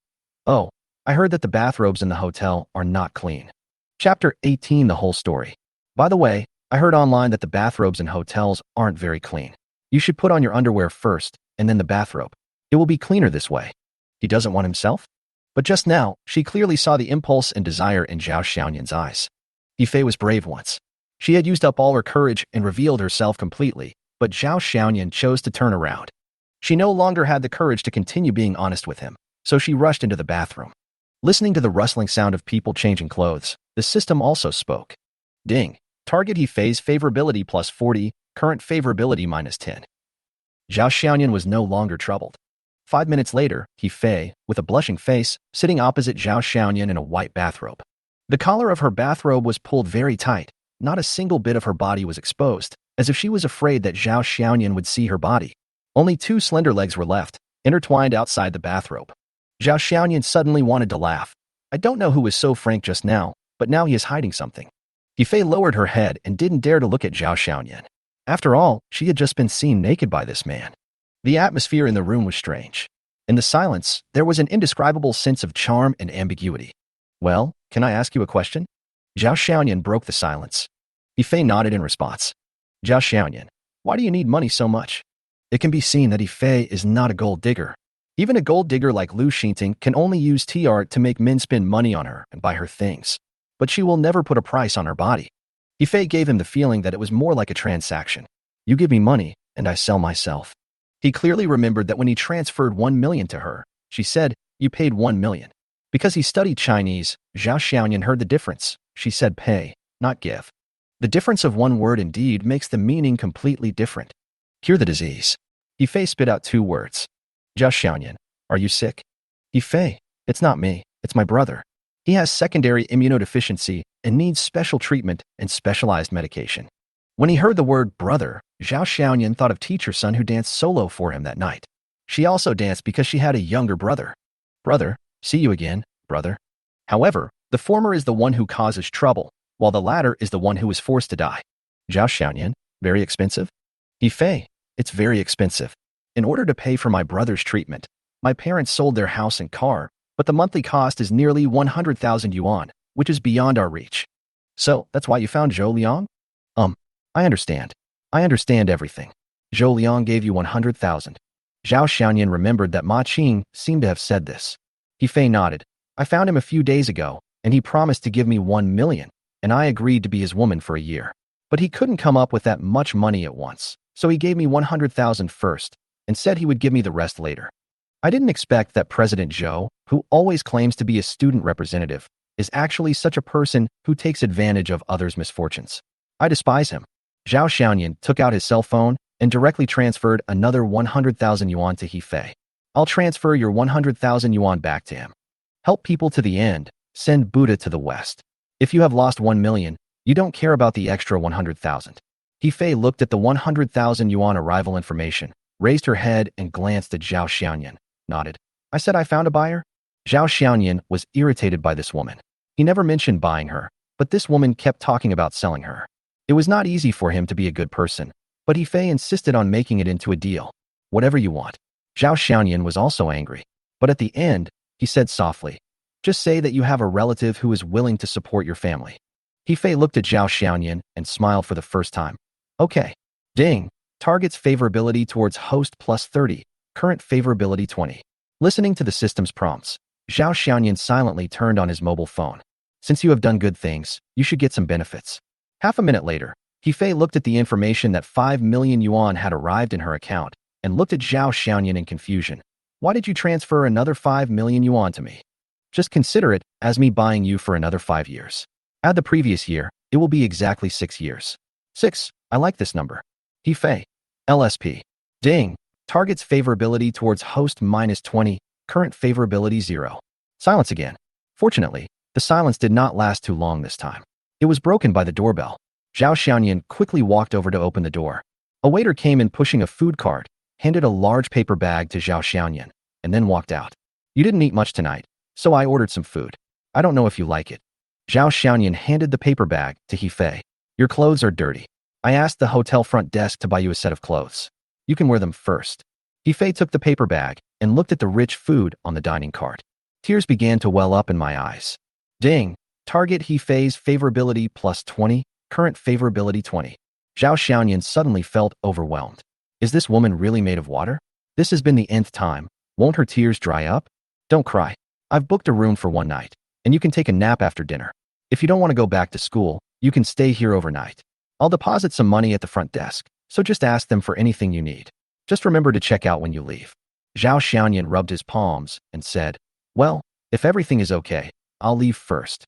Oh, I heard that the bathrobes in the hotel are not clean. Chapter 18, the whole story. By the way, I heard online that the bathrobes in hotels aren't very clean. You should put on your underwear first, and then the bathrobe. It will be cleaner this way. He doesn't want himself? But just now, she clearly saw the impulse and desire in Zhao Xiaoyan's eyes. He Fei was brave once. She had used up all her courage and revealed herself completely, but Zhao Xiaoyan chose to turn around. She no longer had the courage to continue being honest with him, so she rushed into the bathroom. Listening to the rustling sound of people changing clothes, the system also spoke. Ding. Target He Fei's favorability +40, current favorability -10. Zhao Xiaoyan was no longer troubled. 5 minutes later, He Fei, with a blushing face, sitting opposite Zhao Xiaoyan in a white bathrobe. The collar of her bathrobe was pulled very tight. Not a single bit of her body was exposed, as if she was afraid that Zhao Xiaoyan would see her body. Only 2 slender legs were left, intertwined outside the bathrobe. Zhao Xiaoyan suddenly wanted to laugh. I don't know who was so frank just now, but now he is hiding something. He Fei lowered her head and didn't dare to look at Zhao Xiaoyan. After all, she had just been seen naked by this man. The atmosphere in the room was strange. In the silence, there was an indescribable sense of charm and ambiguity. Well, can I ask you a question? Zhao Xiaoyan broke the silence. He Fei nodded in response. Zhao Xiaoyan, why do you need money so much? It can be seen that He Fei is not a gold digger. Even a gold digger like Lu Xingting can only use tea art to make men spend money on her and buy her things. But she will never put a price on her body. He Fei gave him the feeling that it was more like a transaction. You give me money, and I sell myself. He clearly remembered that when he transferred 1 million to her, she said, you paid 1 million. Because he studied Chinese, Zhao Xiaoyan heard the difference. She said pay, not give. The difference of one word indeed makes the meaning completely different. Cure the disease. He Fei spit out 2 words. Zhao Xiaoyan, are you sick? He Fei, it's not me, it's my brother. He has secondary immunodeficiency and needs special treatment and specialized medication. When he heard the word brother, Zhao Xiaoyan thought of teacher's son who danced solo for him that night. She also danced because she had a younger brother. Brother, see you again, brother. However, the former is the one who causes trouble, while the latter is the one who is forced to die. Zhao Xiaoyan, very expensive? He Fei, it's very expensive. In order to pay for my brother's treatment, my parents sold their house and car, but the monthly cost is nearly 100,000 yuan, which is beyond our reach. So, that's why you found Zhou Liang? I understand. I understand everything. Zhou Liang gave you 100,000. Zhao Xiaoyan remembered that Ma Qing seemed to have said this. He Fei nodded. I found him a few days ago, and he promised to give me 1 million, and I agreed to be his woman for a year. But he couldn't come up with that much money at once, so he gave me 100,000 first, and said he would give me the rest later. I didn't expect that President Zhou, who always claims to be a student representative, is actually such a person who takes advantage of others' misfortunes. I despise him. Zhao Xiaoyan took out his cell phone and directly transferred another 100,000 yuan to He Fei. I'll transfer your 100,000 yuan back to him. Help people to the end, send Buddha to the west. If you have lost 1 million, You don't care about the extra 100,000. He Fei looked at the 100,000 yuan arrival information, raised her head and glanced at Zhao Xiaoyan, nodded. I said I found a buyer? Zhao Xiaoyan was irritated by this woman. He never mentioned buying her, but this woman kept talking about selling her. It was not easy for him to be a good person, but He Fei insisted on making it into a deal. Whatever you want. Zhao Xiaoyan was also angry, but at the end, he said softly, just say that you have a relative who is willing to support your family. He Fei looked at Zhao Xiaoyan and smiled for the first time. Okay. Ding. Target's favorability towards host plus 30, current favorability 20. Listening to the system's prompts, Zhao Xiaoyan silently turned on his mobile phone. Since you have done good things, you should get some benefits. Half a minute later, He Fei looked at the information that 5 million yuan had arrived in her account and looked at Zhao Xiaoyan in confusion. Why did you transfer another 5 million yuan to me? Just consider it as me buying you for another 5 years. Add the previous year, it will be exactly 6 years. 6. I like this number. He Fei. LSP. Ding. Target's favorability towards host minus 20, current favorability 0. Silence again. Fortunately, the silence did not last too long this time. It was broken by the doorbell. Zhao Xiaoyan quickly walked over to open the door. A waiter came in pushing a food cart, handed a large paper bag to Zhao Xiaoyan, and then walked out. You didn't eat much tonight, so I ordered some food. I don't know if you like it. Zhao Xiaoyan handed the paper bag to He Fei. Your clothes are dirty. I asked the hotel front desk to buy you a set of clothes. You can wear them first. He Fei took the paper bag and looked at the rich food on the dining cart. Tears began to well up in my eyes. Ding. Target He Fei's favorability plus 20, current favorability 20. Zhao Xiaoyan suddenly felt overwhelmed. Is this woman really made of water? This has been the nth time. Won't her tears dry up? Don't cry. I've booked a room for one night, and you can take a nap after dinner. If you don't want to go back to school, you can stay here overnight. I'll deposit some money at the front desk, so just ask them for anything you need. Just remember to check out when you leave. Zhao Xiaoyan rubbed his palms and said, well, if everything is okay, I'll leave first.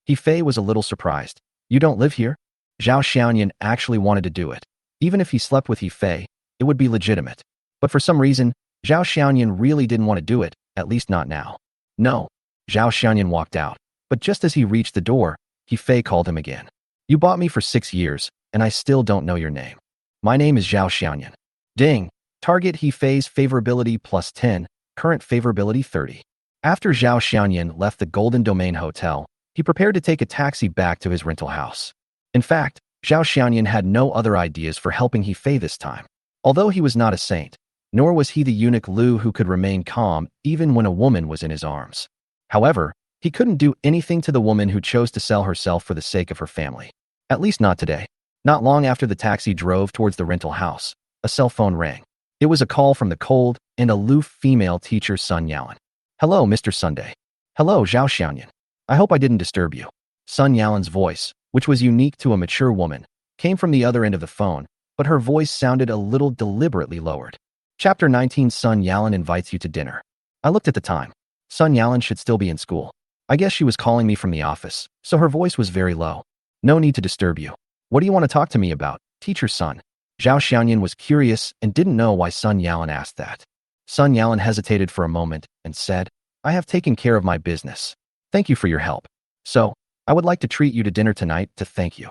He Fei was a little surprised. You don't live here? Zhao Xiaoyan actually wanted to do it. Even if he slept with He Fei, it would be legitimate. But for some reason, Zhao Xiaoyan really didn't want to do it, at least not now. No. Zhao Xiaoyan walked out, but just as he reached the door, He Fei called him again. You bought me for 6 years, and I still don't know your name. My name is Zhao Xiaoyan. Ding. Target He Fei's favorability plus 10, current favorability 30. After Zhao Xiaoyan left the Golden Domain Hotel, he prepared to take a taxi back to his rental house. In fact, Zhao Xiaoyan had no other ideas for helping He Fei this time. Although he was not a saint, nor was he the eunuch Lu who could remain calm even when a woman was in his arms. However, he couldn't do anything to the woman who chose to sell herself for the sake of her family. At least not today. Not long after the taxi drove towards the rental house, a cell phone rang. It was a call from the cold and aloof female teacher Sun Yalan. Hello, Mr. Sunday. Hello, Zhao Xiaoyan. I hope I didn't disturb you. Sun Yalan's voice, which was unique to a mature woman, came from the other end of the phone, but her voice sounded a little deliberately lowered. Chapter 19. Sun Yalan invites you to dinner. I looked at the time. Sun Yalan should still be in school. I guess she was calling me from the office, so her voice was very low. No need to disturb you. What do you want to talk to me about, teacher Sun? Zhao Xiaoyan was curious and didn't know why Sun Yalan asked that. Sun Yalan hesitated for a moment and said, I have taken care of my business. Thank you for your help. So, I would like to treat you to dinner tonight to thank you.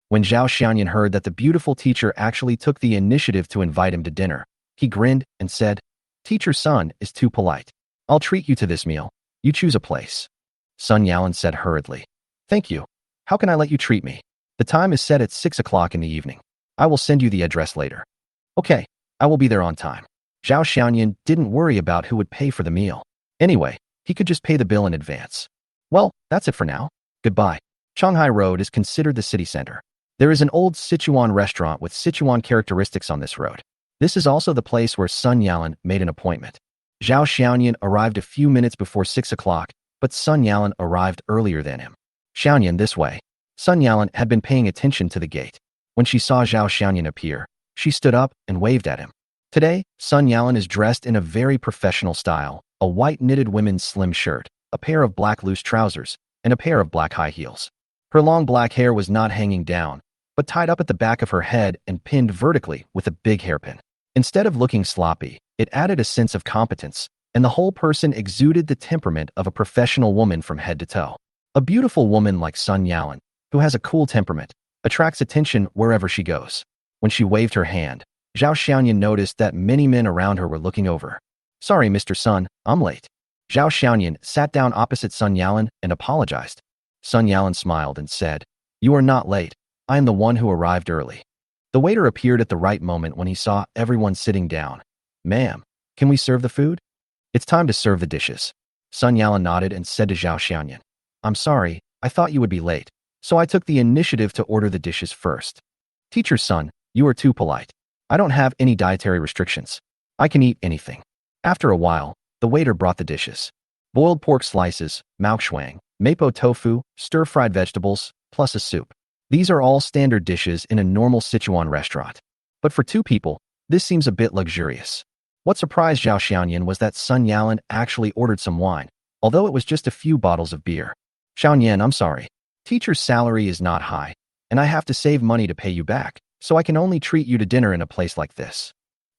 When Zhao Xiaoyan heard that the beautiful teacher actually took the initiative to invite him to dinner, he grinned and said, Teacher Sun is too polite. I'll treat you to this meal. You choose a place. Sun Yalan said hurriedly. Thank you. How can I let you treat me? The time is set at 6 o'clock in the evening. I will send you the address later. Okay, I will be there on time. Zhao Xiaoyan didn't worry about who would pay for the meal. Anyway, he could just pay the bill in advance. Well, that's it for now. Goodbye. Shanghai Road is considered the city center. There is an old Sichuan restaurant with Sichuan characteristics on this road. This is also the place where Sun Yalan made an appointment. Zhao Xiaoyan arrived a few minutes before 6 o'clock, but Sun Yalan arrived earlier than him. Xiaoyan, this way. Sun Yalan had been paying attention to the gate. When she saw Zhao Xiaoyan appear, she stood up and waved at him. Today, Sun Yalan is dressed in a very professional style, a white knitted women's slim shirt, a pair of black loose trousers, and a pair of black high heels. Her long black hair was not hanging down, but tied up at the back of her head and pinned vertically with a big hairpin. Instead of looking sloppy, it added a sense of competence, and the whole person exuded the temperament of a professional woman from head to toe. A beautiful woman like Sun Yalan, who has a cool temperament, attracts attention wherever she goes. When she waved her hand, Zhao Xiaoyan noticed that many men around her were looking over. Sorry, Mr. Sun, I'm late. Zhao Xiaoyan sat down opposite Sun Yalan and apologized. Sun Yalan smiled and said, You are not late. I am the one who arrived early. The waiter appeared at the right moment when he saw everyone sitting down. Ma'am, can we serve the food? It's time to serve the dishes. Sun Yalan nodded and said to Zhao Xiaoyan, I'm sorry, I thought you would be late, so I took the initiative to order the dishes first. Teacher's son, you are too polite. I don't have any dietary restrictions. I can eat anything. After a while, the waiter brought the dishes. Boiled pork slices, maoxuang, mapo tofu, stir-fried vegetables, plus a soup. These are all standard dishes in a normal Sichuan restaurant. But for two people, this seems a bit luxurious. What surprised Zhao Xiaoyan was that Sun Yalan actually ordered some wine, although it was just a few bottles of beer. Xiaoyan, I'm sorry. Teacher's salary is not high, and I have to save money to pay you back, so I can only treat you to dinner in a place like this.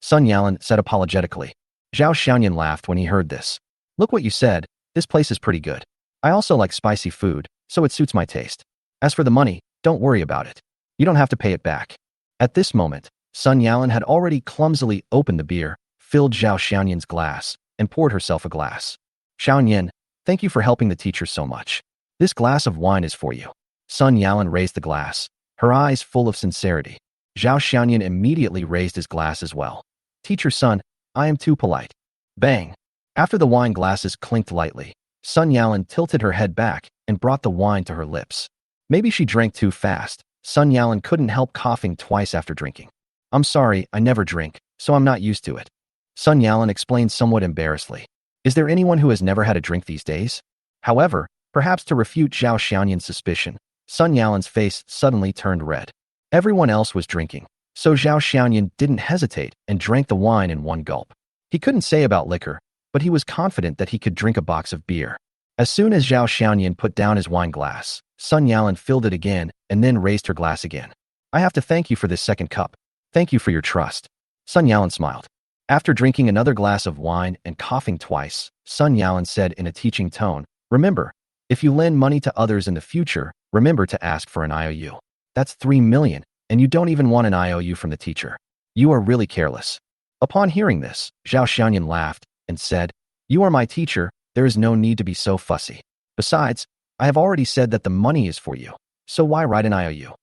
Sun Yalan said apologetically. Zhao Xiaoyan laughed when he heard this. Look what you said, this place is pretty good. I also like spicy food, so it suits my taste. As for the money, don't worry about it. You don't have to pay it back. At this moment, Sun Yalan had already clumsily opened the beer, filled Zhao Xiaoyan's glass, and poured herself a glass. Xiaoyan, thank you for helping the teacher so much. This glass of wine is for you. Sun Yalan raised the glass, her eyes full of sincerity. Zhao Xiaoyan immediately raised his glass as well. Teacher's son, I am too polite. Bang! After the wine glasses clinked lightly, Sun Yalan tilted her head back and brought the wine to her lips. Maybe she drank too fast. Sun Yalan couldn't help coughing twice after drinking. I'm sorry, I never drink, so I'm not used to it. Sun Yalan explained somewhat embarrassedly. Is there anyone who has never had a drink these days? However, perhaps to refute Zhao Xiaoyan's suspicion, Sun Yalan's face suddenly turned red. Everyone else was drinking, so Zhao Xiaoyan didn't hesitate and drank the wine in one gulp. He couldn't say about liquor, but he was confident that he could drink a box of beer. As soon as Zhao Xiaoyan put down his wine glass, Sun Yalan filled it again and then raised her glass again. I have to thank you for this second cup. Thank you for your trust. Sun Yalan smiled. After drinking another glass of wine and coughing twice, Sun Yalan said in a teaching tone, Remember, if you lend money to others in the future, remember to ask for an IOU. That's 3 million, and you don't even want an IOU from the teacher. You are really careless. Upon hearing this, Zhao Xiaoyan laughed and said, You are my teacher, there is no need to be so fussy. Besides, I have already said that the money is for you, so why write an IOU?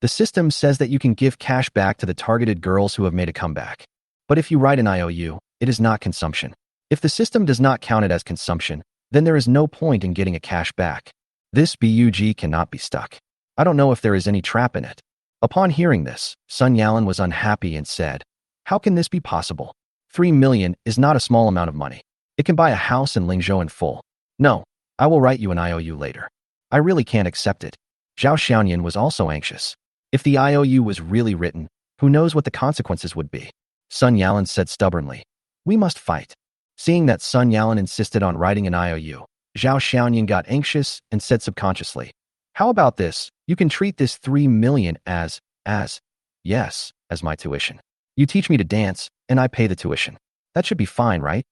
The system says that you can give cash back to the targeted girls who have made a comeback. But if you write an IOU, it is not consumption. If the system does not count it as consumption, then there is no point in getting a cash back. This BUG cannot be stuck. I don't know if there is any trap in it. Upon hearing this, Sun Yalan was unhappy and said, How can this be possible? 3 million is not a small amount of money. It can buy a house in Lingzhou in full. No, I will write you an IOU later. I really can't accept it. Zhao Xiaoyan was also anxious. If the IOU was really written, who knows what the consequences would be? Sun Yalan said stubbornly, We must fight. Seeing that Sun Yalan insisted on writing an IOU, Zhao Xiaoyan got anxious and said subconsciously, How about this? You can treat this 3 million as my tuition. You teach me to dance, and I pay the tuition. That should be fine, right?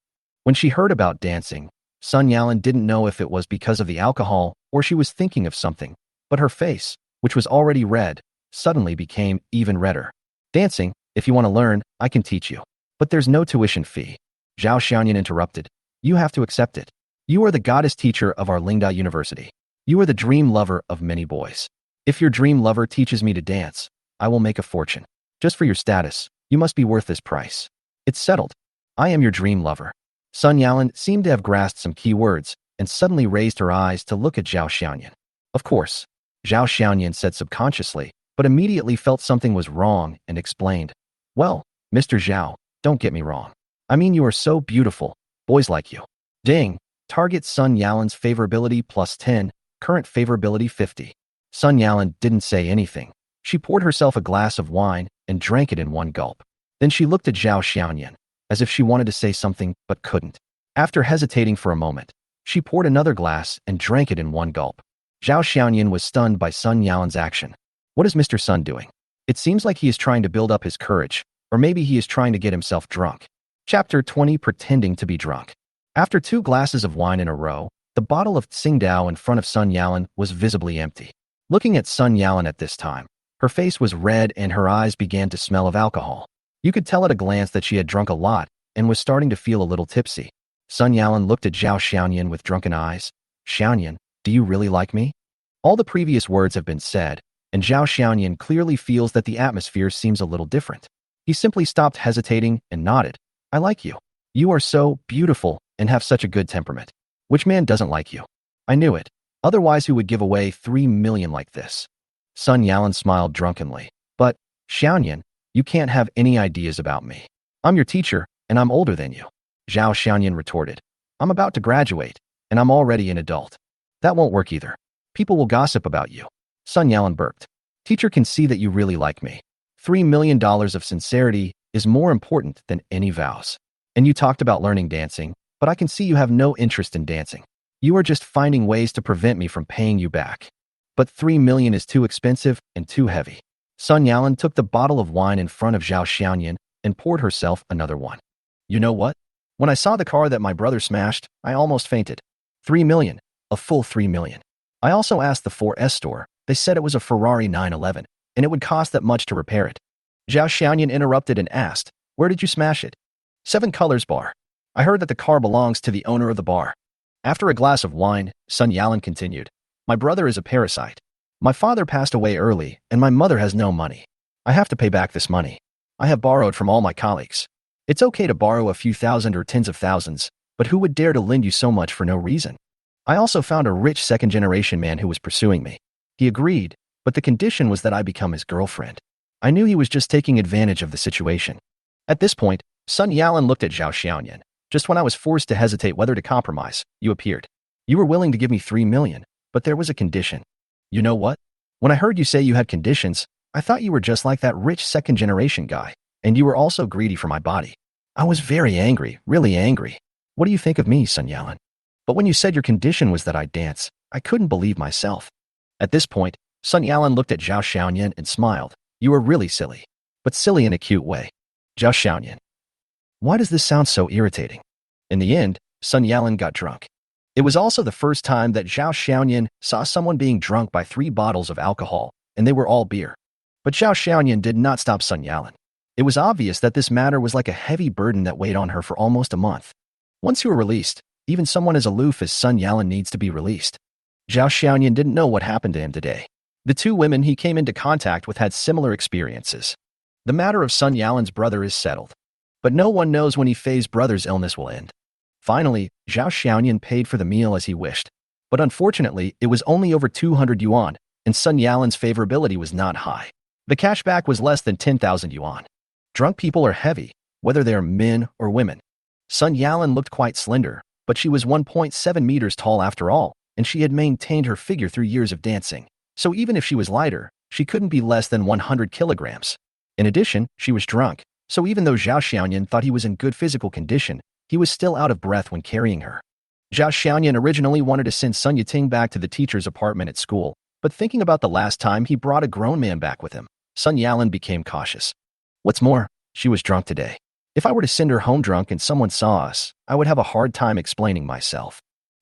When she heard about dancing, Sun Yalan didn't know if it was because of the alcohol or she was thinking of something, but her face, which was already red, suddenly became even redder. Dancing, if you want to learn, I can teach you. But there's no tuition fee. Zhao Xiaoyan interrupted. You have to accept it. You are the goddess teacher of our Lingda University. You are the dream lover of many boys. If your dream lover teaches me to dance, I will make a fortune. Just for your status, you must be worth this price. It's settled. I am your dream lover. Sun Yalan seemed to have grasped some key words and suddenly raised her eyes to look at Zhao Xiaoyan. Of course, Zhao Xiaoyan said subconsciously, but immediately felt something was wrong and explained. Well, Mr. Zhao, don't get me wrong. I mean, you are so beautiful. Boys like you. Ding. Target Sun Yalan's favorability +10, current favorability 50. Sun Yalan didn't say anything. She poured herself a glass of wine and drank it in one gulp. Then she looked at Zhao Xiaoyan, as if she wanted to say something but couldn't. After hesitating for a moment, she poured another glass and drank it in one gulp. Zhao Xiaoyan was stunned by Sun Yalan's action. What is Mr. Sun doing? It seems like he is trying to build up his courage, or maybe he is trying to get himself drunk. Chapter 20, Pretending to be drunk. After 2 glasses of wine in a row, the bottle of Tsingdao in front of Sun Yalan was visibly empty. Looking at Sun Yalan at this time, her face was red and her eyes began to smell of alcohol. You could tell at a glance that she had drunk a lot and was starting to feel a little tipsy. Sun Yalan looked at Zhao Xiaoyan with drunken eyes. Xiaoyan, do you really like me? All the previous words have been said, and Zhao Xiaoyan clearly feels that the atmosphere seems a little different. He simply stopped hesitating and nodded. I like you. You are so beautiful and have such a good temperament. Which man doesn't like you? I knew it. Otherwise, who would give away 3 million like this? Sun Yalan smiled drunkenly. But, Xiaoyan, you can't have any ideas about me. I'm your teacher, and I'm older than you. Zhao Xiaoyan retorted. I'm about to graduate, and I'm already an adult. That won't work either. People will gossip about you. Sun Yalan burped. Teacher can see that you really like me. $3 million of sincerity is more important than any vows. And you talked about learning dancing, but I can see you have no interest in dancing. You are just finding ways to prevent me from paying you back. But 3 million is too expensive and too heavy. Sun Yalan took the bottle of wine in front of Zhao Xiaoyan and poured herself another one. You know what? When I saw the car that my brother smashed, I almost fainted. 3 million. A full 3 million. I also asked the 4S store. They said it was a Ferrari 911, and it would cost that much to repair it. Zhao Xiaoyan interrupted and asked, where did you smash it? 7 Colors Bar. I heard that the car belongs to the owner of the bar. After a glass of wine, Sun Yalan continued, my brother is a parasite. My father passed away early, and my mother has no money. I have to pay back this money. I have borrowed from all my colleagues. It's okay to borrow a few thousand or tens of thousands, but who would dare to lend you so much for no reason? I also found a rich second-generation man who was pursuing me. He agreed, but the condition was that I become his girlfriend. I knew he was just taking advantage of the situation. At this point, Sun Yalan looked at Zhao Xiaoyan. Just when I was forced to hesitate whether to compromise, you appeared. You were willing to give me 3 million, but there was a condition. You know what? When I heard you say you had conditions, I thought you were just like that rich second-generation guy, and you were also greedy for my body. I was very angry, really angry. What do you think of me, Sun Yalan? But when you said your condition was that I dance, I couldn't believe myself. At this point, Sun Yalan looked at Zhao Xiaoyan and smiled. You were really silly, but silly in a cute way. Zhao Xiaoyan. Why does this sound so irritating? In the end, Sun Yalan got drunk. It was also the first time that Zhao Xiaoyan saw someone being drunk by 3 bottles of alcohol, and they were all beer. But Zhao Xiaoyan did not stop Sun Yalan. It was obvious that this matter was like a heavy burden that weighed on her for almost a month. Once you were released, even someone as aloof as Sun Yalan needs to be released. Zhao Xiaoyan didn't know what happened to him today. The 2 women he came into contact with had similar experiences. The matter of Sun Yalan's brother is settled. But no one knows when Yifei's brother's illness will end. Finally, Zhao Xiaoyan paid for the meal as he wished. But unfortunately, it was only over 200 yuan, and Sun Yalan's favorability was not high. The cashback was less than 10,000 yuan. Drunk people are heavy, whether they are men or women. Sun Yalan looked quite slender, but she was 1.7 meters tall after all, and she had maintained her figure through years of dancing. So even if she was lighter, she couldn't be less than 100 kilograms. In addition, she was drunk, so even though Zhao Xiaoyan thought he was in good physical condition, he was still out of breath when carrying her. Zhao Xiaoyan originally wanted to send Sun Yiting back to the teacher's apartment at school, but thinking about the last time he brought a grown man back with him, Sun Yalan became cautious. What's more, she was drunk today. If I were to send her home drunk and someone saw us, I would have a hard time explaining myself.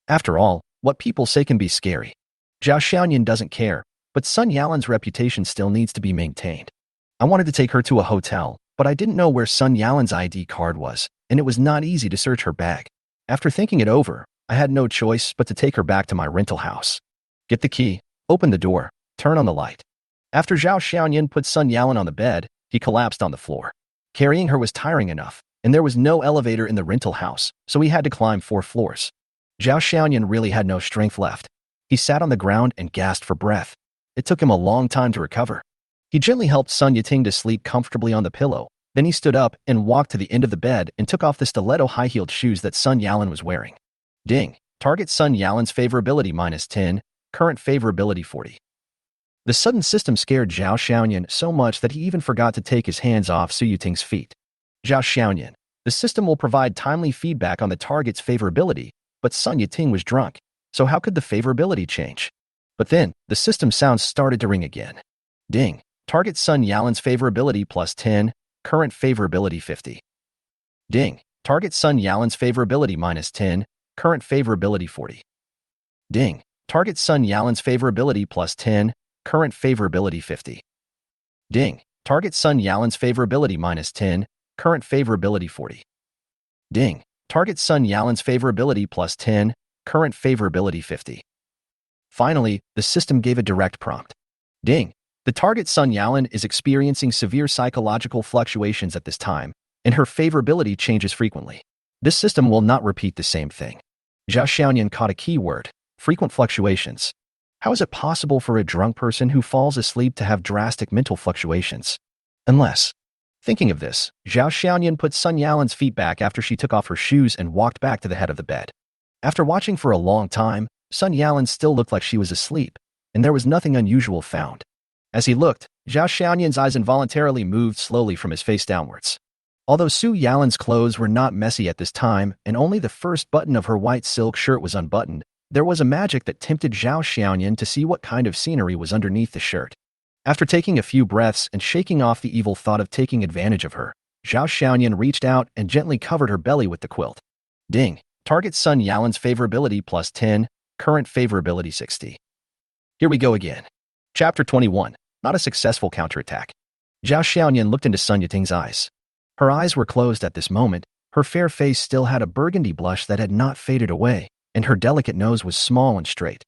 After all, what people say can be scary. Zhao Xiaoyan doesn't care, but Sun Yalan's reputation still needs to be maintained. I wanted to take her to a hotel, but I didn't know where Sun Yalan's ID card was, and it was not easy to search her bag. After thinking it over, I had no choice but to take her back to my rental house. Get the key, open the door, turn on the light. After Zhao Xiaoyan put Sun Yalan on the bed, he collapsed on the floor. Carrying her was tiring enough, and there was no elevator in the rental house, so he had to climb 4 floors. Zhao Xiaoyan really had no strength left. He sat on the ground and gasped for breath. It took him a long time to recover. He gently helped Sun Yiting to sleep comfortably on the pillow. Then he stood up and walked to the end of the bed and took off the stiletto high-heeled shoes that Sun Yalan was wearing. Ding. Target Sun Yalan's favorability -10, current favorability 40. The sudden system scared Zhao Xiaoyan so much that he even forgot to take his hands off Su Yiting's feet. Zhao Xiaoyan, the system will provide timely feedback on the target's favorability, but Sun Yiting was drunk, so how could the favorability change? But then, the system sounds started to ring again. Ding. Target Sun Yalan's favorability +10, current favorability 50. Ding. Target Sun Yalan's favorability -10, current favorability 40. Ding. Target Sun Yalan's favorability +10, current favorability 50. Ding. Target Sun Yalan's favorability minus 10, current favorability 40. Ding. Target Sun Yalan's favorability plus 10, current favorability 50. Finally, the system gave a direct prompt. Ding. The target Sun Yalan is experiencing severe psychological fluctuations at this time, and her favorability changes frequently. This system will not repeat the same thing. Zhao Xiaoyan caught a key word: frequent fluctuations. How is it possible for a drunk person who falls asleep to have drastic mental fluctuations? Unless. Thinking of this, Zhao Xiaoyan put Sun Yalan's feet back after she took off her shoes and walked back to the head of the bed. After watching for a long time, Sun Yalan still looked like she was asleep, and there was nothing unusual found. As he looked, Zhao Xiaoyan's eyes involuntarily moved slowly from his face downwards. Although Su Yalan's clothes were not messy at this time, and only the first button of her white silk shirt was unbuttoned, there was a magic that tempted Zhao Xiaoyan to see what kind of scenery was underneath the shirt. After taking a few breaths and shaking off the evil thought of taking advantage of her, Zhao Xiaoyan reached out and gently covered her belly with the quilt. Ding. Target Sun Yalan's favorability plus 10, current favorability 60. Here we go again. Chapter 21. Not a successful counterattack. Zhao Xiaoyan looked into Sun Yiting's eyes. Her eyes were closed at this moment, her fair face still had a burgundy blush that had not faded away, and her delicate nose was small and straight.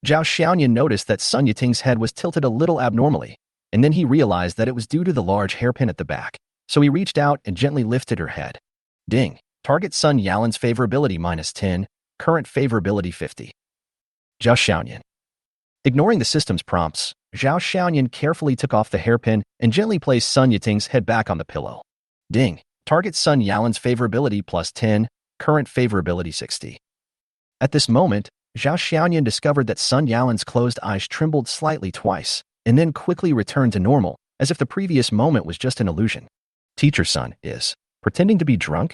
Zhao Xiaoyan noticed that Sun Yiting's head was tilted a little abnormally, and then he realized that it was due to the large hairpin at the back, so he reached out and gently lifted her head. Ding. Target Sun Yalan's favorability minus 10, current favorability 50. Zhao Xiaoyan. Ignoring the system's prompts, Zhao Xiaoyan carefully took off the hairpin and gently placed Sun Yiting's head back on the pillow. Ding. Target Sun Yalan's favorability plus 10, current favorability 60. At this moment, Zhao Xiaoyan discovered that Sun Yalan's closed eyes trembled slightly twice, and then quickly returned to normal, as if the previous moment was just an illusion. Teacher Sun is pretending to be drunk?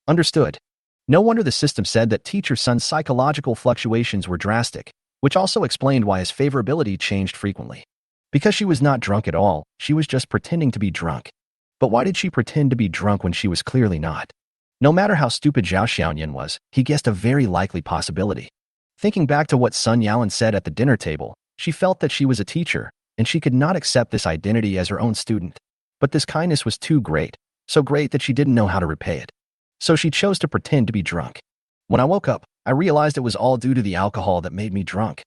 Understood. No wonder the system said that Teacher Sun's psychological fluctuations were drastic, which also explained why his favorability changed frequently. Because she was not drunk at all, she was just pretending to be drunk. But why did she pretend to be drunk when she was clearly not? No matter how stupid Zhao Xiaoyan was, he guessed a very likely possibility. Thinking back to what Sun Yalan said at the dinner table, she felt that she was a teacher, and she could not accept this identity as her own student. But this kindness was too great, so great that she didn't know how to repay it. So she chose to pretend to be drunk. When I woke up, I realized it was all due to the alcohol that made me drunk.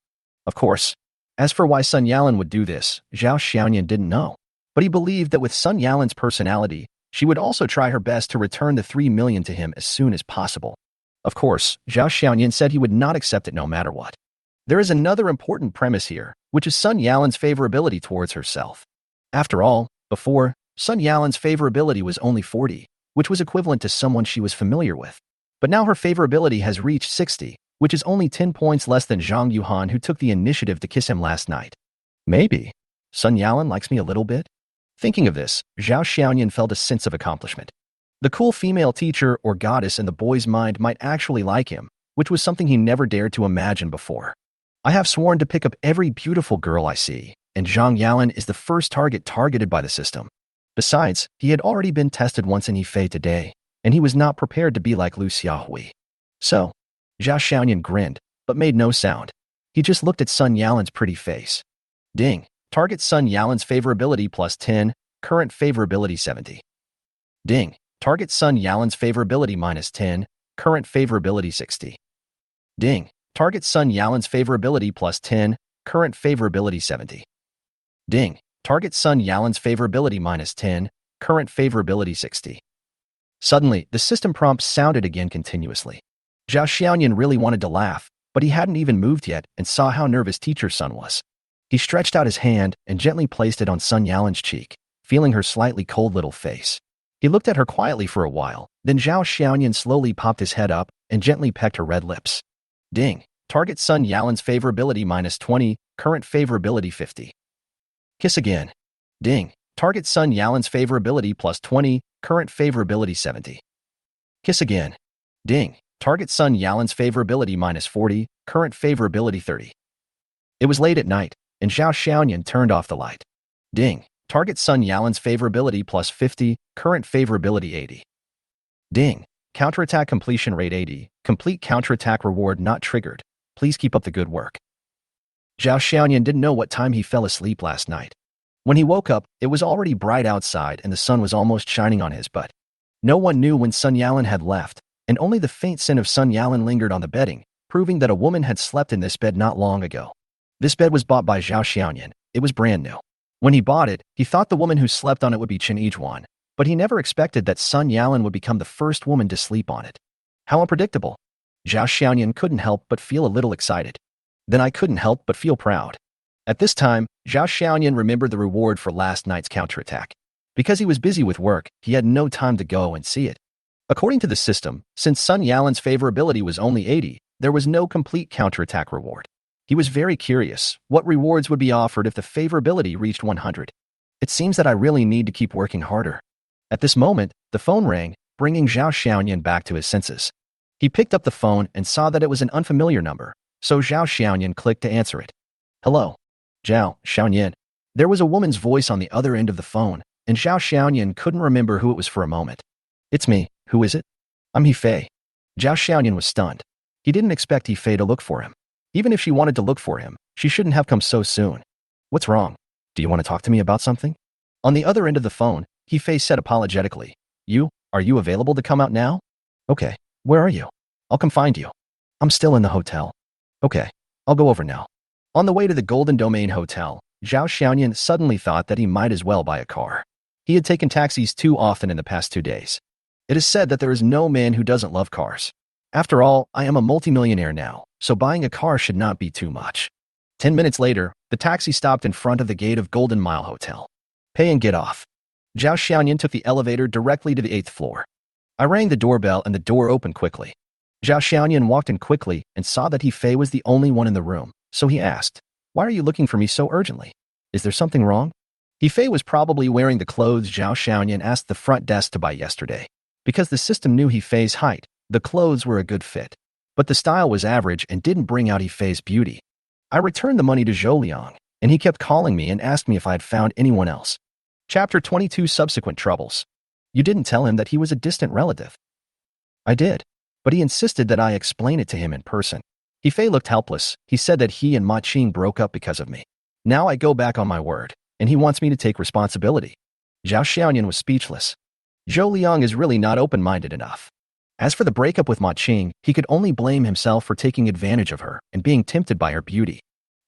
Of course. As for why Sun Yalan would do this, Zhao Xiaoyan didn't know. But he believed that with Sun Yalan's personality, she would also try her best to return the 3 million to him as soon as possible. Of course, Zhao Xiaoyan said he would not accept it no matter what. There is another important premise here, which is Sun Yalan's favorability towards herself. After all, before, Sun Yalan's favorability was only 40, which was equivalent to someone she was familiar with. But now her favorability has reached 60, which is only 10 points less than Zhang Yuan, who took the initiative to kiss him last night. Maybe Sun Yalan likes me a little bit? Thinking of this, Zhao Xiaoyan felt a sense of accomplishment. The cool female teacher or goddess in the boy's mind might actually like him, which was something he never dared to imagine before. I have sworn to pick up every beautiful girl I see, and Zhang Yalan is the first target targeted by the system. Besides, he had already been tested once in Hefei today, and he was not prepared to be like Lu Xiaohui. So, Zhao Xiaoyan grinned, but made no sound. He just looked at Sun Yalan's pretty face. Ding. Target Sun Yalan's favorability plus 10, current favorability 70. Ding. Target Sun Yalan's favorability minus 10, current favorability 60. Ding. Target Sun Yalan's favorability plus 10, current favorability 70. Ding. Target Sun Yalan's favorability minus 10, current favorability 60. Suddenly, the system prompt sounded again continuously. Zhao Xiaoyan really wanted to laugh, but he hadn't even moved yet and saw how nervous Teacher Sun was. He stretched out his hand and gently placed it on Sun Yalan's cheek, feeling her slightly cold little face. He looked at her quietly for a while, then Zhao Xiaoyan slowly popped his head up and gently pecked her red lips. Ding. Target Sun Yalan's favorability minus 20, current favorability 50. Kiss again. Ding. Target Sun Yalan's favorability plus 20, current favorability 70. Kiss again. Ding. Target Sun Yalan's favorability minus 40, current favorability 30. It was late at night, and Zhao Xiaoyan turned off the light. Ding. Target Sun Yalan's favorability plus 50, current favorability 80. Ding. Counterattack completion rate 80, complete counterattack reward not triggered. Please keep up the good work. Zhao Xiaoyan didn't know what time he fell asleep last night. When he woke up, it was already bright outside and the sun was almost shining on his butt. No one knew when Sun Yalan had left, and only the faint scent of Sun Yalan lingered on the bedding, proving that a woman had slept in this bed not long ago. This bed was bought by Zhao Xiaoyan. It was brand new. When he bought it, he thought the woman who slept on it would be Chen Yijuan, but he never expected that Sun Yalan would become the first woman to sleep on it. How unpredictable. Zhao Xiaoyan couldn't help but feel a little excited. Then I couldn't help but feel proud. At this time, Zhao Xiaoyan remembered the reward for last night's counterattack. Because he was busy with work, he had no time to go and see it. According to the system, since Sun Yalan's favorability was only 80, there was no complete counterattack reward. He was very curious what rewards would be offered if the favorability reached 100. It seems that I really need to keep working harder. At this moment, the phone rang, bringing Zhao Xiaoyan back to his senses. He picked up the phone and saw that it was an unfamiliar number, so Zhao Xiaoyan clicked to answer it. Hello. Zhao Xiaoyan. There was a woman's voice on the other end of the phone, and Zhao Xiaoyan couldn't remember who it was for a moment. It's me. Who is it? I'm Yifei. Zhao Xiaoyan was stunned. He didn't expect Yifei to look for him. Even if she wanted to look for him, she shouldn't have come so soon. What's wrong? Do you want to talk to me about something? On the other end of the phone, Yifei said apologetically. Are you available to come out now? Okay. Where are you? I'll come find you. I'm still in the hotel. Okay. I'll go over now. On the way to the Golden Domain Hotel, Zhao Xiaoyan suddenly thought that he might as well buy a car. He had taken taxis too often in the past 2 days. It is said that there is no man who doesn't love cars. After all, I am a multimillionaire now, so buying a car should not be too much. 10 minutes later, the taxi stopped in front of the gate of Golden Mile Hotel. Pay and get off. Zhao Xiaoyan took the elevator directly to the 8th floor. I rang the doorbell and the door opened quickly. Zhao Xiaoyan walked in quickly and saw that Yifei was the only one in the room, so he asked, "Why are you looking for me so urgently? Is there something wrong?" Yifei was probably wearing the clothes Zhao Xiaoyan asked the front desk to buy yesterday. Because the system knew Yifei's height, the clothes were a good fit. But the style was average and didn't bring out Yifei's beauty. I returned the money to Zhou Liang, and he kept calling me and asked me if I had found anyone else. Chapter 22 Subsequent Troubles. You didn't tell him that he was a distant relative. I did, but he insisted that I explain it to him in person. Yifei looked helpless. He said that he and Ma Qing broke up because of me. Now I go back on my word, and he wants me to take responsibility. Zhao Xiaoyan was speechless. Zhou Liang is really not open-minded enough. As for the breakup with Ma Qing, he could only blame himself for taking advantage of her and being tempted by her beauty.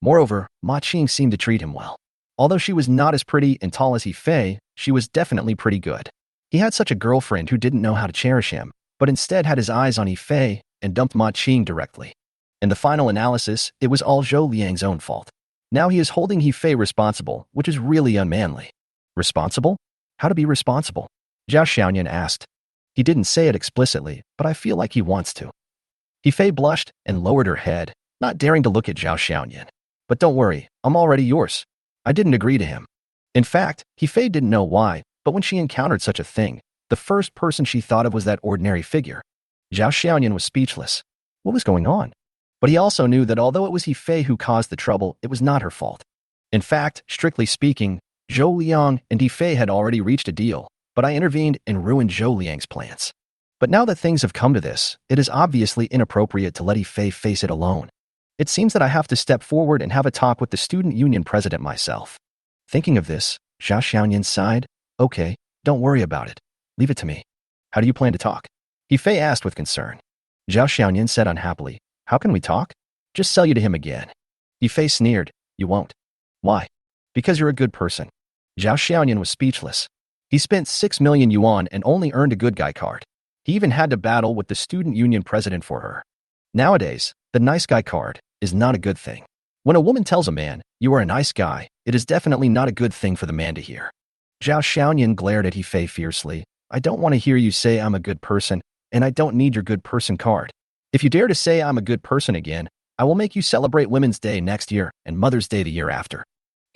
Moreover, Ma Qing seemed to treat him well. Although she was not as pretty and tall as Yifei, she was definitely pretty good. He had such a girlfriend who didn't know how to cherish him, but instead had his eyes on Yifei and dumped Ma Qing directly. In the final analysis, it was all Zhou Liang's own fault. Now he is holding Yifei responsible, which is really unmanly. Responsible? How to be responsible? Zhao Xiaoyan asked. He didn't say it explicitly, but I feel like he wants to. Yifei blushed and lowered her head, not daring to look at Zhao Xiaoyan. But don't worry, I'm already yours. I didn't agree to him. In fact, Yifei didn't know why, but when she encountered such a thing, the first person she thought of was that ordinary figure. Zhao Xiaoyan was speechless. What was going on? But he also knew that although it was Yifei who caused the trouble, it was not her fault. In fact, strictly speaking, Zhou Liang and Yifei had already reached a deal, but I intervened and ruined Zhou Liang's plans. But now that things have come to this, it is obviously inappropriate to let Yifei face it alone. It seems that I have to step forward and have a talk with the student union president myself. Thinking of this, Zhao Xiaoyan sighed. Okay, don't worry about it. Leave it to me. How do you plan to talk? Yifei asked with concern. Zhao Xiaoyan said unhappily. How can we talk? Just sell you to him again. Yifei sneered. You won't. Why? Because you're a good person. Zhao Xiaoyan was speechless. He spent 6 million yuan and only earned a good guy card. He even had to battle with the student union president for her. Nowadays, the nice guy card is not a good thing. When a woman tells a man, you are a nice guy, it is definitely not a good thing for the man to hear. Zhao Xiaoyan glared at Yifei fiercely. I don't want to hear you say I'm a good person, and I don't need your good person card. If you dare to say I'm a good person again, I will make you celebrate Women's Day next year and Mother's Day the year after.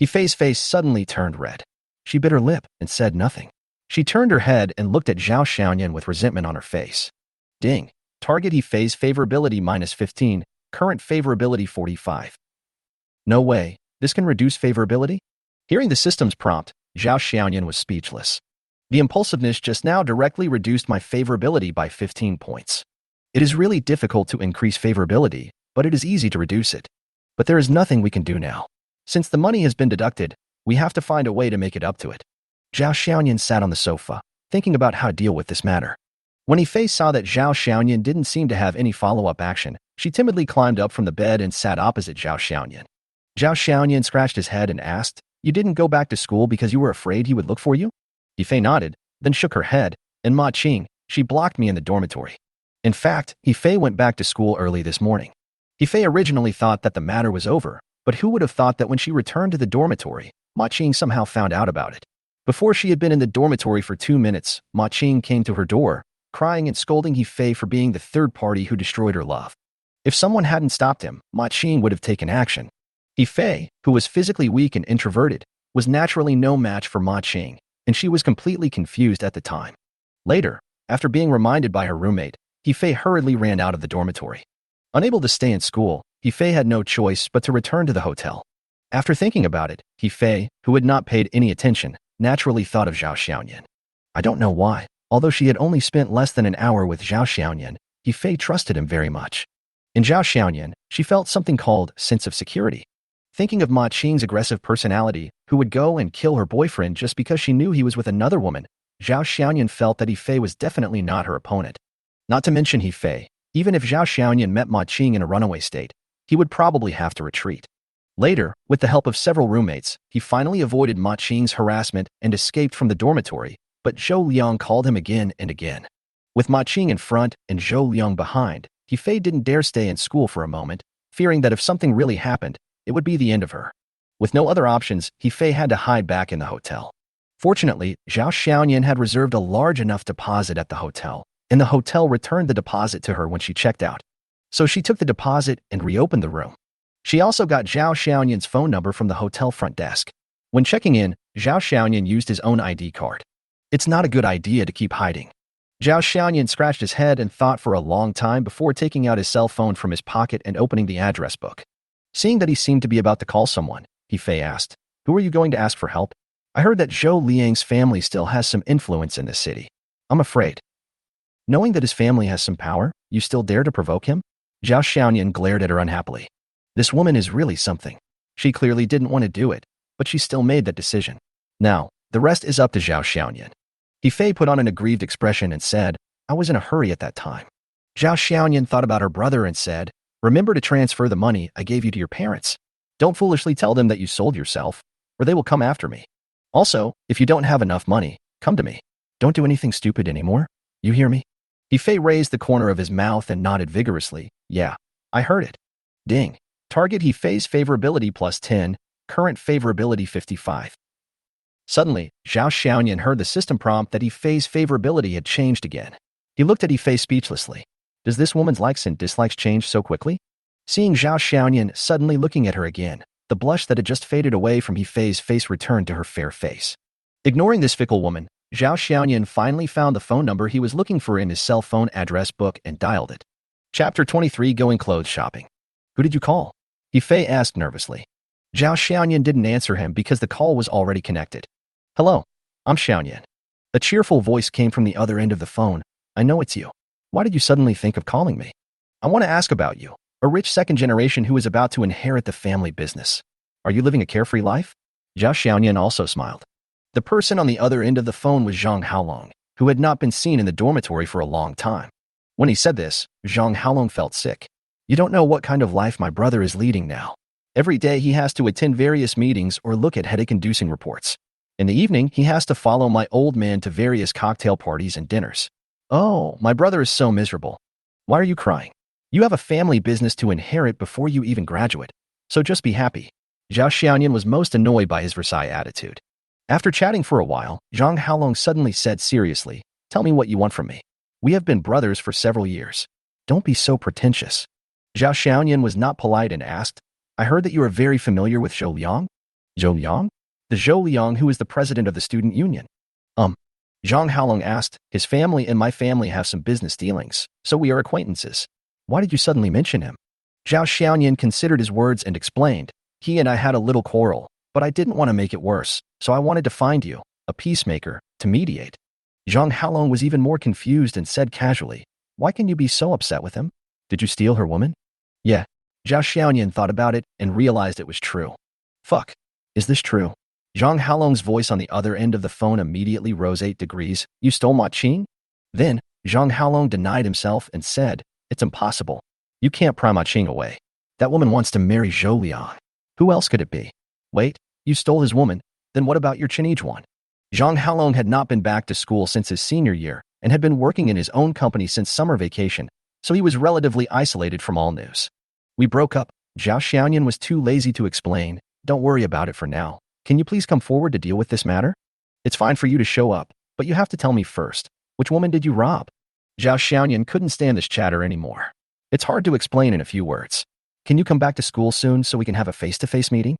Yifei's face suddenly turned red. She bit her lip and said nothing. She turned her head and looked at Zhao Xiaoyan with resentment on her face. Ding. Target Yifei's favorability -15, current favorability 45. No way, this can reduce favorability? Hearing the system's prompt, Zhao Xiaoyan was speechless. The impulsiveness just now directly reduced my favorability by 15 points. It is really difficult to increase favorability, but it is easy to reduce it. But there is nothing we can do now. Since the money has been deducted, we have to find a way to make it up to it. Zhao Xiaoyan sat on the sofa, thinking about how to deal with this matter. When Yifei saw that Zhao Xiaoyan didn't seem to have any follow-up action, she timidly climbed up from the bed and sat opposite Zhao Xiaoyan. Zhao Xiaoyan scratched his head and asked, "You didn't go back to school because you were afraid he would look for you?" Yifei nodded, then shook her head. "And Ma Qing, she blocked me in the dormitory." In fact, Yifei went back to school early this morning. Yifei originally thought that the matter was over, but who would have thought that when she returned to the dormitory, Ma Qing somehow found out about it. Before she had been in the dormitory for 2 minutes, Ma Qing came to her door, crying and scolding Yifei for being the third party who destroyed her love. If someone hadn't stopped him, Ma Qing would have taken action. Yifei, who was physically weak and introverted, was naturally no match for Ma Qing, and she was completely confused at the time. Later, after being reminded by her roommate, Yifei hurriedly ran out of the dormitory. Unable to stay in school, Yifei had no choice but to return to the hotel. After thinking about it, Yifei, who had not paid any attention, naturally thought of Zhao Xiaoyan. I don't know why, although she had only spent less than an hour with Zhao Xiaoyan, Yifei trusted him very much. In Zhao Xiaoyan, she felt something called sense of security. Thinking of Ma Qing's aggressive personality, who would go and kill her boyfriend just because she knew he was with another woman, Zhao Xiaoyan felt that Yifei was definitely not her opponent. Not to mention Yifei, even if Zhao Xiaoyan met Ma Qing in a runaway state, he would probably have to retreat. Later, with the help of several roommates, he finally avoided Ma Qing's harassment and escaped from the dormitory, but Zhou Liang called him again and again. With Ma Qing in front and Zhou Liang behind, Yifei didn't dare stay in school for a moment, fearing that if something really happened, it would be the end of her. With no other options, Yifei had to hide back in the hotel. Fortunately, Zhao Xiaoyan had reserved a large enough deposit at the hotel, and the hotel returned the deposit to her when she checked out. So she took the deposit and reopened the room. She also got Zhao Xiaoyan's phone number from the hotel front desk. When checking in, Zhao Xiaoyan used his own ID card. It's not a good idea to keep hiding. Zhao Xiaoyan scratched his head and thought for a long time before taking out his cell phone from his pocket and opening the address book. Seeing that he seemed to be about to call someone, Yifei asked, "Who are you going to ask for help? I heard that Zhou Liang's family still has some influence in this city. I'm afraid." Knowing that his family has some power, you still dare to provoke him? Zhao Xiaoyan glared at her unhappily. This woman is really something. She clearly didn't want to do it, but she still made that decision. Now, the rest is up to Zhao Xiaoyan. Yifei put on an aggrieved expression and said, "I was in a hurry at that time." Zhao Xiaoyan thought about her brother and said, "Remember to transfer the money I gave you to your parents. Don't foolishly tell them that you sold yourself, or they will come after me. Also, if you don't have enough money, come to me. Don't do anything stupid anymore. You hear me?" Yifei raised the corner of his mouth and nodded vigorously. "Yeah, I heard it." Ding. Target Yifei's favorability plus 10, current favorability 55. Suddenly, Zhao Xiaoyan heard the system prompt that Yifei's favorability had changed again. He looked at Yifei speechlessly. Does this woman's likes and dislikes change so quickly? Seeing Zhao Xiaoyan suddenly looking at her again, the blush that had just faded away from Yifei's face returned to her fair face. Ignoring this fickle woman, Zhao Xiaoyan finally found the phone number he was looking for in his cell phone address book and dialed it. Chapter 23 Going Clothes Shopping. "Who did you call?" Yifei asked nervously. Zhao Xiaoyan didn't answer him because the call was already connected. "Hello, I'm Xiaoyan." A cheerful voice came from the other end of the phone. "I know it's you. Why did you suddenly think of calling me?" "I want to ask about you, a rich second generation who is about to inherit the family business. Are you living a carefree life?" Zhao Xiaoyan also smiled. The person on the other end of the phone was Zhang Haolong, who had not been seen in the dormitory for a long time. When he said this, Zhang Haolong felt sick. "You don't know what kind of life my brother is leading now. Every day he has to attend various meetings or look at headache-inducing reports. In the evening, he has to follow my old man to various cocktail parties and dinners. Oh, my brother is so miserable. Why are you crying? You have a family business to inherit before you even graduate, so just be happy." Zhao Xiaoyan was most annoyed by his Versailles attitude. After chatting for a while, Zhang Haolong suddenly said seriously, "Tell me what you want from me. We have been brothers for several years. Don't be so pretentious." Zhao Xiaoyan was not polite and asked, "I heard that you are very familiar with Zhou Liang?" "Zhou Liang?" "The Zhou Liang who is the president of the student union." Zhang Haolong asked, "His family and my family have some business dealings, so we are acquaintances. Why did you suddenly mention him?" Zhao Xiaoyan considered his words and explained, "He and I had a little quarrel, but I didn't want to make it worse, so I wanted to find you, a peacemaker, to mediate." Zhang Haolong was even more confused and said casually, "Why can you be so upset with him? Did you steal her woman?" "Yeah." Zhao Xiaoyan thought about it and realized it was true. Fuck. Is this true? Zhang Haolong's voice on the other end of the phone immediately rose 8 degrees. You stole my Qing? Then, Zhang Haolong denied himself and said, it's impossible. You can't pry my Qing away. That woman wants to marry Zhou Liang. Who else could it be? Wait, you stole his woman. Then what about your Chen Yijuan? Zhang Haolong had not been back to school since his senior year and had been working in his own company since summer vacation, so he was relatively isolated from all news. We broke up. Zhao Xiaoyan was too lazy to explain. Don't worry about it for now. Can you please come forward to deal with this matter? It's fine for you to show up, but you have to tell me first. Which woman did you rob? Zhao Xiaoyan couldn't stand this chatter anymore. It's hard to explain in a few words. Can you come back to school soon so we can have a face-to-face meeting?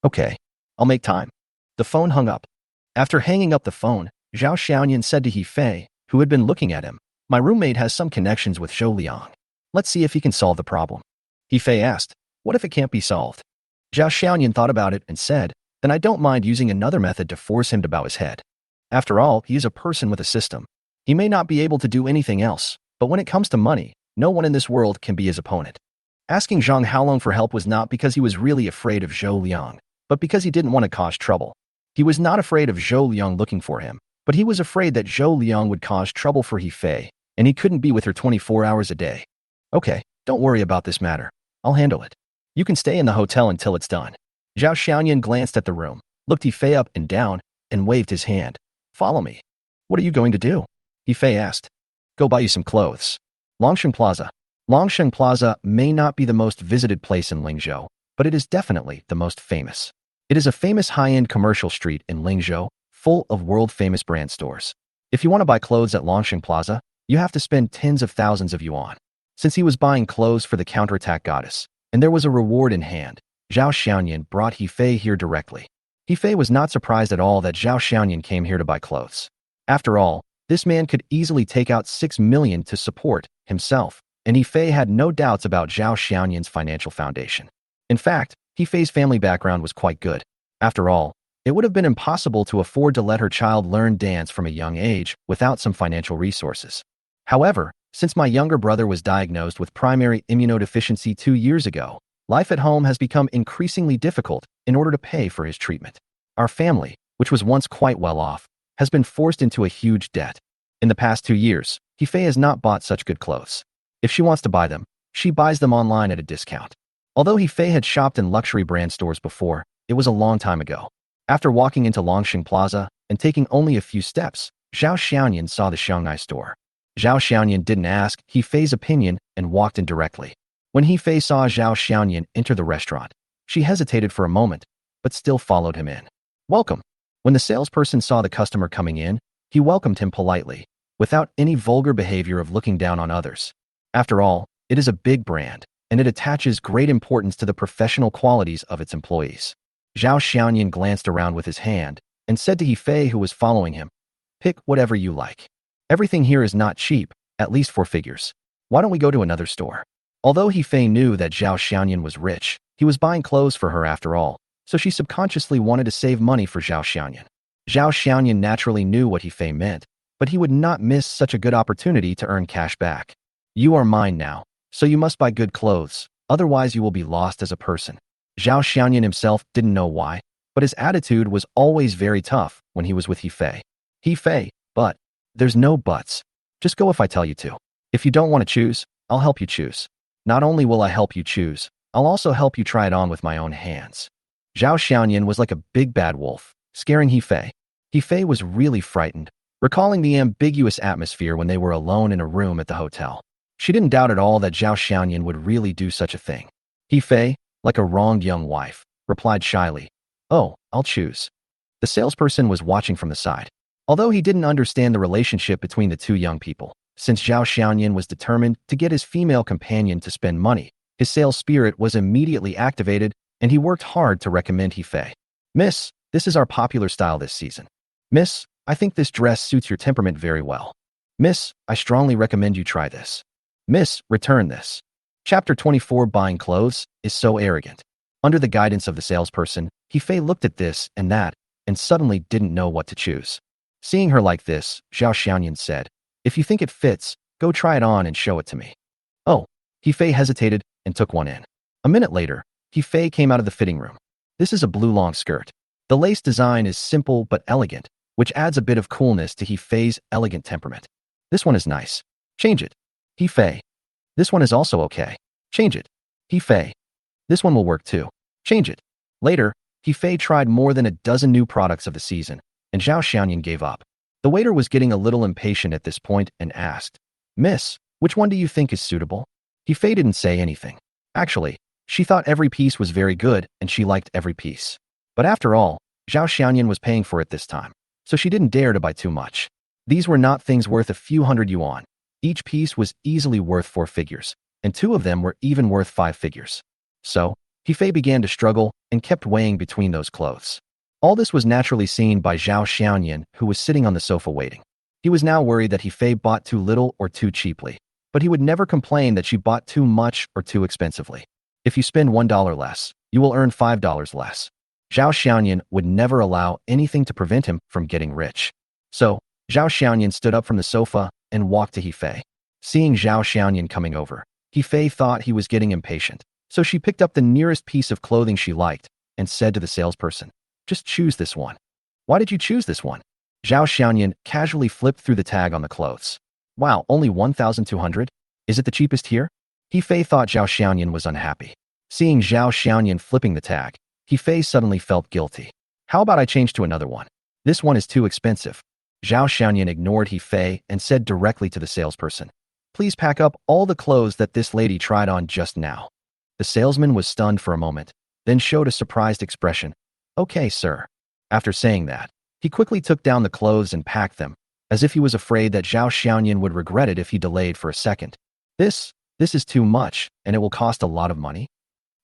Okay, I'll make time. The phone hung up. After hanging up the phone, Zhao Xiaoyan said to He Fei, who had been looking at him, my roommate has some connections with Zhou Liang. Let's see if he can solve the problem. He Fei asked, what if it can't be solved? Zhao Xiaoyan thought about it and said, then I don't mind using another method to force him to bow his head. After all, he is a person with a system. He may not be able to do anything else, but when it comes to money, no one in this world can be his opponent. Asking Zhang Haolong for help was not because he was really afraid of Zhou Liang, but because he didn't want to cause trouble. He was not afraid of Zhou Liang looking for him, but he was afraid that Zhou Liang would cause trouble for He Fei, and he couldn't be with her 24 hours a day. Okay, don't worry about this matter. I'll handle it. You can stay in the hotel until it's done. Zhao Xiaoyan glanced at the room, looked He Fei up and down, and waved his hand. Follow me. What are you going to do? He Fei asked. Go buy you some clothes. Longsheng Plaza. Longsheng Plaza may not be the most visited place in Lingzhou, but it is definitely the most famous. It is a famous high-end commercial street in Lingzhou, full of world-famous brand stores. If you want to buy clothes at Longsheng Plaza, you have to spend tens of thousands of yuan. Since he was buying clothes for the counterattack goddess, and there was a reward in hand, Zhao Xiaoyan brought He Fei here directly. He Fei was not surprised at all that Zhao Xiaoyan came here to buy clothes. After all, this man could easily take out 6 million to support himself, and He Fei had no doubts about Zhao Xiaoyan's financial foundation. In fact, He Fei's family background was quite good. After all, it would have been impossible to afford to let her child learn dance from a young age without some financial resources. However, since my younger brother was diagnosed with primary immunodeficiency 2 years ago, life at home has become increasingly difficult in order to pay for his treatment. Our family, which was once quite well off, has been forced into a huge debt. In the past 2 years, He Fei has not bought such good clothes. If she wants to buy them, she buys them online at a discount. Although He Fei had shopped in luxury brand stores before, it was a long time ago. After walking into Longsheng Plaza and taking only a few steps, Zhao Xiaoyan saw the Shanghai store. Zhao Xiaoyan didn't ask He Fei's opinion and walked in directly. When He Fei saw Zhao Xiaoyan enter the restaurant, she hesitated for a moment, but still followed him in. Welcome. When the salesperson saw the customer coming in, he welcomed him politely, without any vulgar behavior of looking down on others. After all, it is a big brand, and it attaches great importance to the professional qualities of its employees. Zhao Xiaoyan glanced around with his hand and said to He Fei, who was following him, pick whatever you like. Everything here is not cheap, at least for figures. Why don't we go to another store? Although He Fei knew that Zhao Xiaoyan was rich, he was buying clothes for her after all, so she subconsciously wanted to save money for Zhao Xiaoyan. Zhao Xiaoyan naturally knew what He Fei meant, but he would not miss such a good opportunity to earn cash back. You are mine now, so you must buy good clothes, otherwise you will be lost as a person. Zhao Xiaoyan himself didn't know why, but his attitude was always very tough when he was with He Fei. He Fei, but there's no buts. Just go if I tell you to. If you don't want to choose, I'll help you choose. Not only will I help you choose, I'll also help you try it on with my own hands. Zhao Xiaoyan was like a big bad wolf, scaring He Fei. He Fei was really frightened, recalling the ambiguous atmosphere when they were alone in a room at the hotel. She didn't doubt at all that Zhao Xiaoyan would really do such a thing. He Fei, like a wronged young wife, replied shyly, oh, I'll choose. The salesperson was watching from the side. Although he didn't understand the relationship between the two young people, since Zhao Xiaoyan was determined to get his female companion to spend money, his sales spirit was immediately activated, and he worked hard to recommend He Fei. Miss, this is our popular style this season. Miss, I think this dress suits your temperament very well. Miss, I strongly recommend you try this. Miss, return this. Chapter 24 Buying Clothes is so arrogant. Under the guidance of the salesperson, He Fei looked at this and that, and suddenly didn't know what to choose. Seeing her like this, Zhao Xiaoyan said, if you think it fits, go try it on and show it to me. Oh, He Fei hesitated and took one in. A minute later, He-Fei came out of the fitting room. This is a blue long skirt. The lace design is simple but elegant, which adds a bit of coolness to He-Fei's elegant temperament. This one is nice. Change it. He-Fei. This one is also okay. Change it. He-Fei. This one will work too. Change it. Later, He-Fei tried more than a dozen new products of the season, and Zhao Xiaoyan gave up. The waiter was getting a little impatient at this point and asked, "Miss, which one do you think is suitable?" He-Fei didn't say anything. Actually, she thought every piece was very good and she liked every piece. But after all, Zhao Xiaoyan was paying for it this time, so she didn't dare to buy too much. These were not things worth a few hundred yuan. Each piece was easily worth 4 figures, and 2 of them were even worth 5 figures. So, He-Fei began to struggle and kept weighing between those clothes. All this was naturally seen by Zhao Xiaoyan, who was sitting on the sofa waiting. He was now worried that He-Fei bought too little or too cheaply, but he would never complain that she bought too much or too expensively. If you spend $1 less, you will earn $5 less. Zhao Xiaoyan would never allow anything to prevent him from getting rich. So, Zhao Xiaoyan stood up from the sofa and walked to He-Fei. Seeing Zhao Xiaoyan coming over, He-Fei thought he was getting impatient, so she picked up the nearest piece of clothing she liked and said to the salesperson, "Just choose this one." "Why did you choose this one?" Zhao Xiaoyan casually flipped through the tag on the clothes. "Wow, only 1,200? Is it the cheapest here?" He-Fei thought Zhao Xiaoyan was unhappy. Seeing Zhao Xiaoyan flipping the tag, He-Fei suddenly felt guilty. "How about I change to another one? This one is too expensive." Zhao Xiaoyan ignored He-Fei and said directly to the salesperson, "Please pack up all the clothes that this lady tried on just now." The salesman was stunned for a moment, then showed a surprised expression. "Okay, sir." After saying that, he quickly took down the clothes and packed them, as if he was afraid that Zhao Xiaoyan would regret it if he delayed for a second. This is too much, and it will cost a lot of money."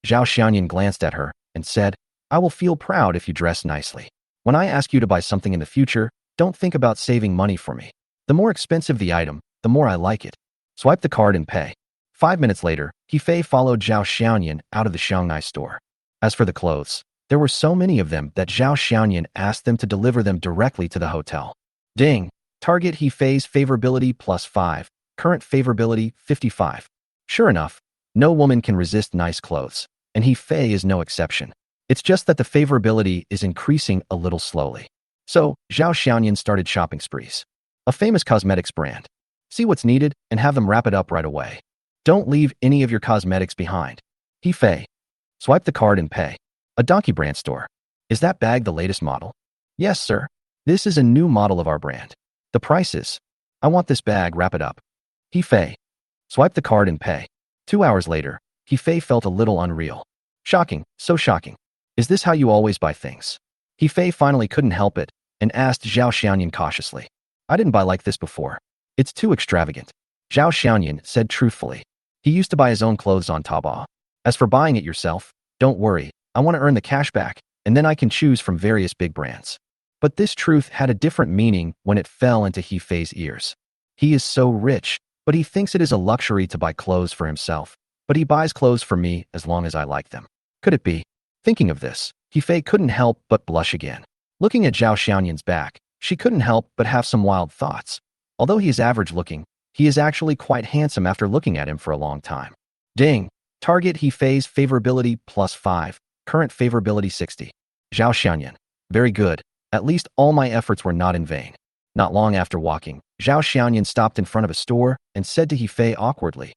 Zhao Xiaoyan glanced at her and said, "I will feel proud if you dress nicely. When I ask you to buy something in the future, don't think about saving money for me. The more expensive the item, the more I like it. Swipe the card and pay." 5 minutes later, He-Fei followed Zhao Xiaoyan out of the Shanghai store. As for the clothes, there were so many of them that Zhao Xiaoyan asked them to deliver them directly to the hotel. Ding! Target He-Fei's favorability +5, current favorability 55. Sure enough, no woman can resist nice clothes, and He-Fei is no exception. It's just that the favorability is increasing a little slowly. So, Zhao Xiaoyan started shopping sprees. A famous cosmetics brand. See what's needed and have them wrap it up right away. Don't leave any of your cosmetics behind. He-Fei. Swipe the card and pay. A donkey brand store. Is that bag the latest model? Yes, sir. This is a new model of our brand. The price is. I want this bag, wrap it up. He-Fei. Swipe the card and pay. 2 hours later, He-Fei felt a little unreal. Shocking, so shocking. Is this how you always buy things? He-Fei finally couldn't help it and asked Zhao Xiaoyan cautiously. I didn't buy like this before. It's too extravagant. Zhao Xiaoyan said truthfully. He used to buy his own clothes on Taobao. As for buying it yourself, don't worry, I want to earn the cash back, and then I can choose from various big brands. But this truth had a different meaning when it fell into He-Fei's ears. He is so rich, but he thinks it is a luxury to buy clothes for himself, but he buys clothes for me as long as I like them. Could it be? Thinking of this, He-Fei couldn't help but blush again. Looking at Zhao Xiaoyan's back, she couldn't help but have some wild thoughts. Although he is average looking, he is actually quite handsome after looking at him for a long time. Ding! Target He-Fei's favorability +5, current favorability 60. Zhao Xiaoyan. Very good. At least all my efforts were not in vain. Not long after walking, Zhao Xiaoyan stopped in front of a store and said to He-Fei awkwardly,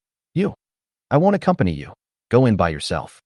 I won't accompany you. Go in by yourself."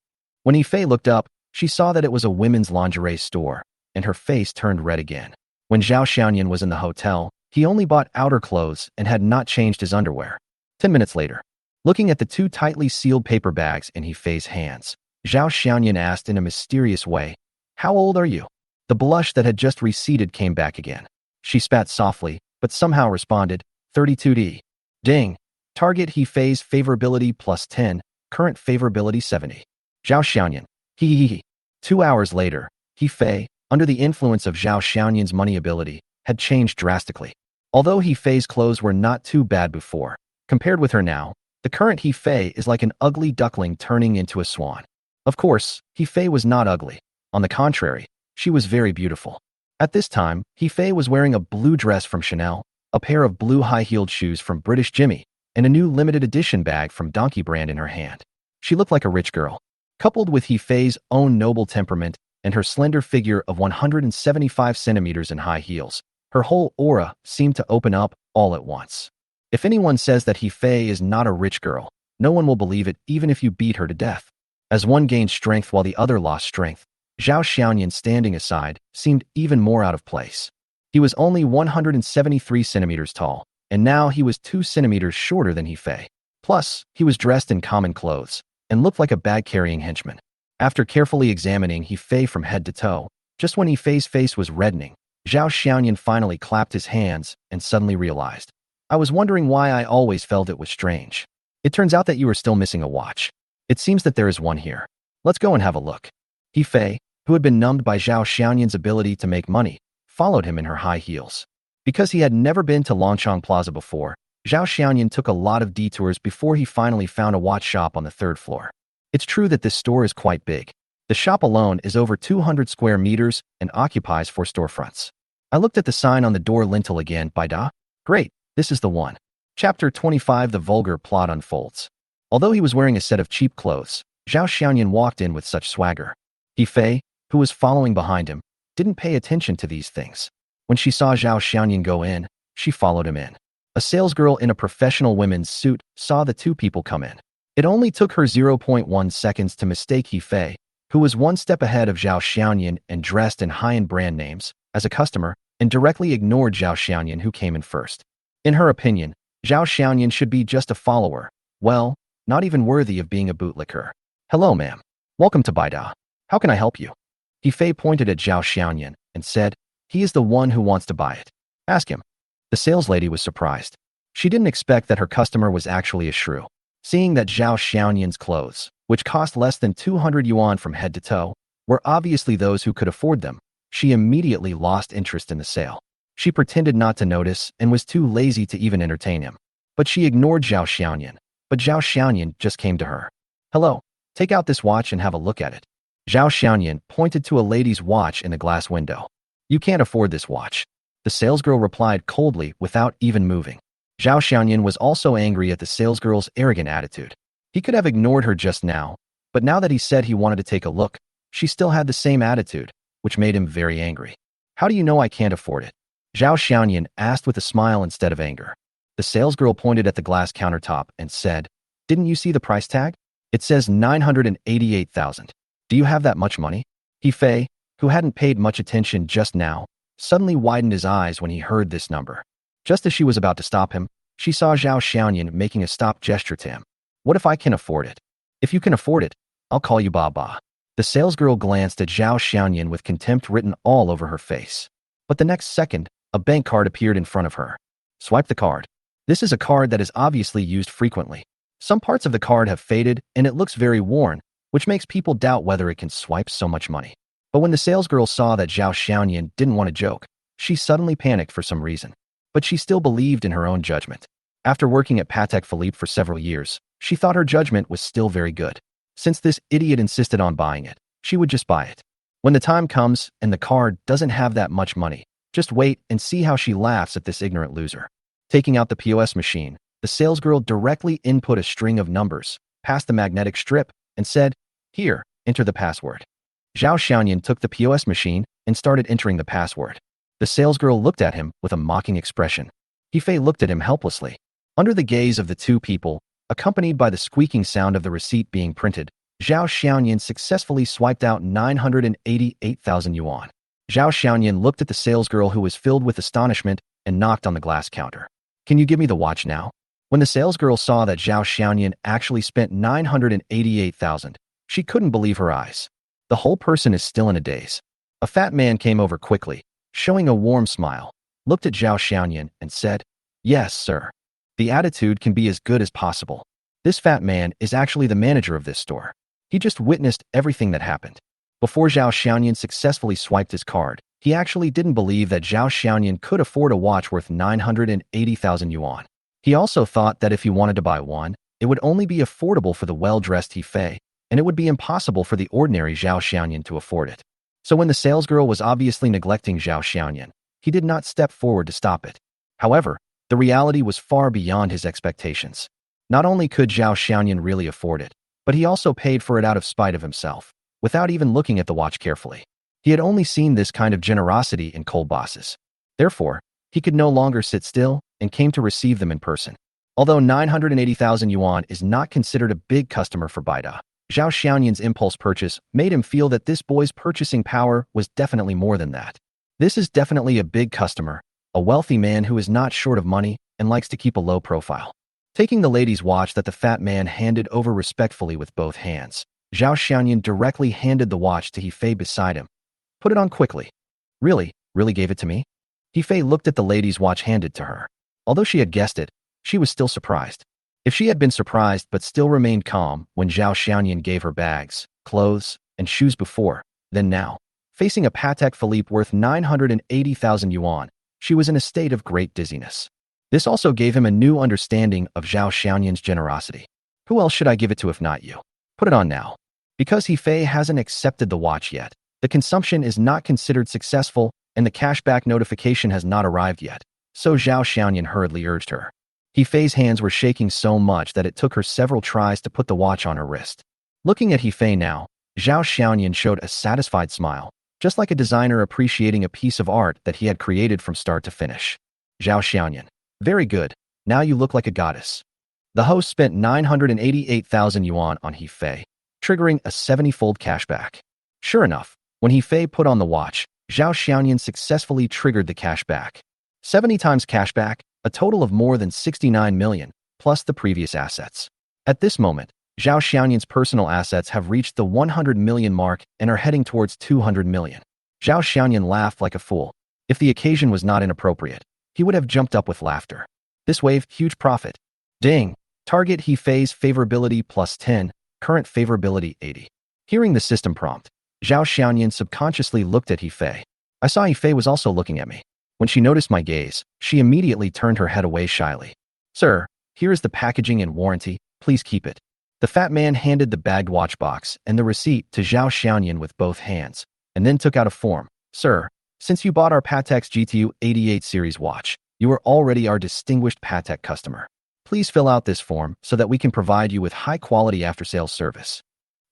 When He-Fei looked up, she saw that it was a women's lingerie store, and her face turned red again. When Zhao Xiaoyan was in the hotel, he only bought outer clothes and had not changed his underwear. 10 minutes later, looking at the 2 tightly sealed paper bags in He-Fei's hands, Zhao Xiaoyan asked in a mysterious way, "How old are you?" The blush that had just receded came back again. She spat softly, but somehow responded, 32D. Ding! Target He-Fei's favorability +10, current favorability 70. Zhao Xiaoyan. He. 2 hours later, He-Fei, under the influence of Zhao Xiaoyan's money ability, had changed drastically. Although He-Fei's clothes were not too bad before, compared with her now, the current He-Fei is like an ugly duckling turning into a swan. Of course, He-Fei was not ugly. On the contrary, she was very beautiful. At this time, He-Fei was wearing a blue dress from Chanel, a pair of blue high-heeled shoes from British Jimmy, and a new limited edition bag from Donkey brand in her hand. She looked like a rich girl. Coupled with He Fei's own noble temperament and her slender figure of 175 centimeters in high heels, her whole aura seemed to open up all at once. If anyone says that He Fei is not a rich girl, no one will believe it even if you beat her to death. As one gained strength while the other lost strength, Zhao Xiaoyan standing aside seemed even more out of place. He was only 173 centimeters tall, and now he was 2 centimeters shorter than He Fei. Plus, he was dressed in common clothes and looked like a bag-carrying henchman. After carefully examining He Fei from head to toe, just when He Fei's face was reddening, Zhao Xiaoyan finally clapped his hands and suddenly realized, "I was wondering why I always felt it was strange. It turns out that you are still missing a watch. It seems that there is one here. Let's go and have a look." He Fei, who had been numbed by Zhao Xiaoyan's ability to make money, followed him in her high heels. Because he had never been to Longchong Plaza before, Zhao Xiaoyan took a lot of detours before he finally found a watch shop on the 3rd floor. It's true that this store is quite big. The shop alone is over 200 square meters and occupies 4 storefronts. I looked at the sign on the door lintel again. By da. Great, this is the one. Chapter 25. The vulgar plot unfolds. Although he was wearing a set of cheap clothes, Zhao Xiaoyan walked in with such swagger. He Fei, who was following behind him, didn't pay attention to these things. When she saw Zhao Xiaoyan go in, she followed him in. A salesgirl in a professional women's suit saw the two people come in. It only took her 0.1 seconds to mistake He Fei, who was one step ahead of Zhao Xiaoyan and dressed in high-end brand names, as a customer, and directly ignored Zhao Xiaoyan, who came in first. In her opinion, Zhao Xiaoyan should be just a follower. Well, not even worthy of being a bootlicker. "Hello, ma'am. Welcome to Baida. How can I help you?" He Fei pointed at Zhao Xiaoyan and said, "He is the one who wants to buy it. Ask him." The saleslady was surprised. She didn't expect that her customer was actually a shrew. Seeing that Zhao Xiaoyan's clothes, which cost less than 200 yuan from head to toe, were obviously those who could afford them, she immediately lost interest in the sale. She pretended not to notice and was too lazy to even entertain him. But she ignored Zhao Xiaoyan. But Zhao Xiaoyan just came to her. "Hello, take out this watch and have a look at it." Zhao Xiaoyan pointed to a lady's watch in the glass window. "You can't afford this watch." The salesgirl replied coldly without even moving. Zhao Xiaoyan was also angry at the salesgirl's arrogant attitude. He could have ignored her just now, but now that he said he wanted to take a look, she still had the same attitude, which made him very angry. "How do you know I can't afford it?" Zhao Xiaoyan asked with a smile instead of anger. The salesgirl pointed at the glass countertop and said, "Didn't you see the price tag? It says 988,000. Do you have that much money?" He Fei, who hadn't paid much attention just now, suddenly widened his eyes when he heard this number. Just as she was about to stop him, she saw Zhao Xiaoyan making a stop gesture to him. "What if I can afford it?" "If you can afford it, I'll call you Baba." The salesgirl glanced at Zhao Xiaoyan with contempt written all over her face. But the next second, a bank card appeared in front of her. Swipe the card. This is a card that is obviously used frequently. Some parts of the card have faded and it looks very worn, which makes people doubt whether it can swipe so much money. But when the salesgirl saw that Zhao Xiaoyan didn't want to joke, she suddenly panicked for some reason. But she still believed in her own judgment. After working at Patek Philippe for several years, she thought her judgment was still very good. Since this idiot insisted on buying it, she would just buy it. When the time comes and the card doesn't have that much money, just wait and see how she laughs at this ignorant loser. Taking out the POS machine, the salesgirl directly input a string of numbers, past the magnetic strip, and said, "Here, enter the password." Zhao Xiaoyan took the POS machine and started entering the password. The salesgirl looked at him with a mocking expression. He Fei looked at him helplessly. Under the gaze of the two people, accompanied by the squeaking sound of the receipt being printed, Zhao Xiaoyan successfully swiped out 988,000 yuan. Zhao Xiaoyan looked at the salesgirl, who was filled with astonishment, and knocked on the glass counter. "Can you give me the watch now?" When the salesgirl saw that Zhao Xiaoyan actually spent 988,000, she couldn't believe her eyes. The whole person is still in a daze. A fat man came over quickly, showing a warm smile, looked at Zhao Xiaoyan and said, "Yes, sir. The attitude can be as good as possible. This fat man is actually the manager of this store. He just witnessed everything that happened." Before Zhao Xiaoyan successfully swiped his card, he actually didn't believe that Zhao Xiaoyan could afford a watch worth 980,000 yuan. He also thought that if he wanted to buy one, it would only be affordable for the well-dressed He Fei, and it would be impossible for the ordinary Zhao Xiaoyan to afford it. So when the salesgirl was obviously neglecting Zhao Xiaoyan, he did not step forward to stop it. However, the reality was far beyond his expectations. Not only could Zhao Xiaoyan really afford it, but he also paid for it out of spite of himself, without even looking at the watch carefully. He had only seen this kind of generosity in cold bosses. Therefore, he could no longer sit still and came to receive them in person. Although 980,000 yuan is not considered a big customer for Baida, Zhao Xiaoyan's impulse purchase made him feel that this boy's purchasing power was definitely more than that. This is definitely a big customer, a wealthy man who is not short of money and likes to keep a low profile. Taking the lady's watch that the fat man handed over respectfully with both hands, Zhao Xiaoyan directly handed the watch to Hefei beside him. Put it on quickly. Really gave it to me? Hefei looked at the lady's watch handed to her. Although she had guessed it, she was still surprised. If she had been surprised but still remained calm when Zhao Xiaoyan gave her bags, clothes, and shoes before, then now, facing a Patek Philippe worth 980,000 yuan, she was in a state of great dizziness. This also gave him a new understanding of Zhao Xiaoyan's generosity. Who else should I give it to if not you? Put it on now. Because Hefei hasn't accepted the watch yet, the consumption is not considered successful and the cashback notification has not arrived yet, so Zhao Xiaoyan hurriedly urged her. Hefei's hands were shaking so much that it took her several tries to put the watch on her wrist. Looking at Hefei now, Zhao Xiaoyan showed a satisfied smile, just like a designer appreciating a piece of art that he had created from start to finish. Zhao Xiaoyan. Very good. Now you look like a goddess. The host spent 988,000 yuan on Hefei, triggering a 70-fold cashback. Sure enough, when Hefei put on the watch, Zhao Xiaoyan successfully triggered the cashback. 70 times cashback, a total of more than 69 million, plus the previous assets. At this moment, Zhao Xiaoyan's personal assets have reached the 100 million mark and are heading towards 200 million. Zhao Xiaoyan laughed like a fool. If the occasion was not inappropriate, he would have jumped up with laughter. This waved huge profit. Ding! Target Hefei's favorability plus 10, current favorability 80. Hearing the system prompt, Zhao Xiaoyan subconsciously looked at Hefei. I saw Hefei was also looking at me. When she noticed my gaze, she immediately turned her head away shyly. Sir, here is the packaging and warranty, please keep it. The fat man handed the bagged watch box and the receipt to Zhao Xiaoyan with both hands, and then took out a form. Sir, since you bought our Patek's GTU 88 series watch, you are already our distinguished Patek customer. Please fill out this form so that we can provide you with high-quality after-sales service.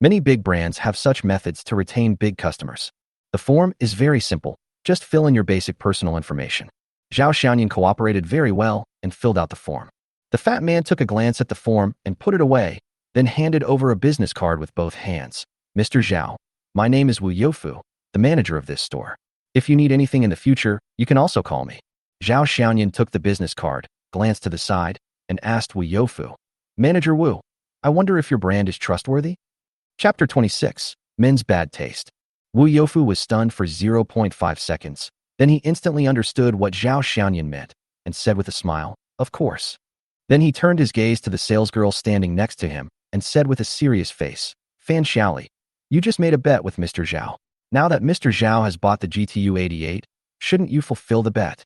Many big brands have such methods to retain big customers. The form is very simple. Just fill in your basic personal information. Zhao Xiaoyan cooperated very well and filled out the form. The fat man took a glance at the form and put it away, then handed over a business card with both hands. Mr. Zhao, my name is Wu Youfu, the manager of this store. If you need anything in the future, you can also call me. Zhao Xiaoyan took the business card, glanced to the side, and asked Wu Youfu, Manager Wu, I wonder if your brand is trustworthy? Chapter 26, Men's Bad Taste. Wu Youfu was stunned for 0.5 seconds. Then he instantly understood what Zhao Xiaoyan meant and said with a smile, of course. Then he turned his gaze to the salesgirl standing next to him and said with a serious face, Fan Xiaoli, you just made a bet with Mr. Zhao. Now that Mr. Zhao has bought the GTU 88, shouldn't you fulfill the bet?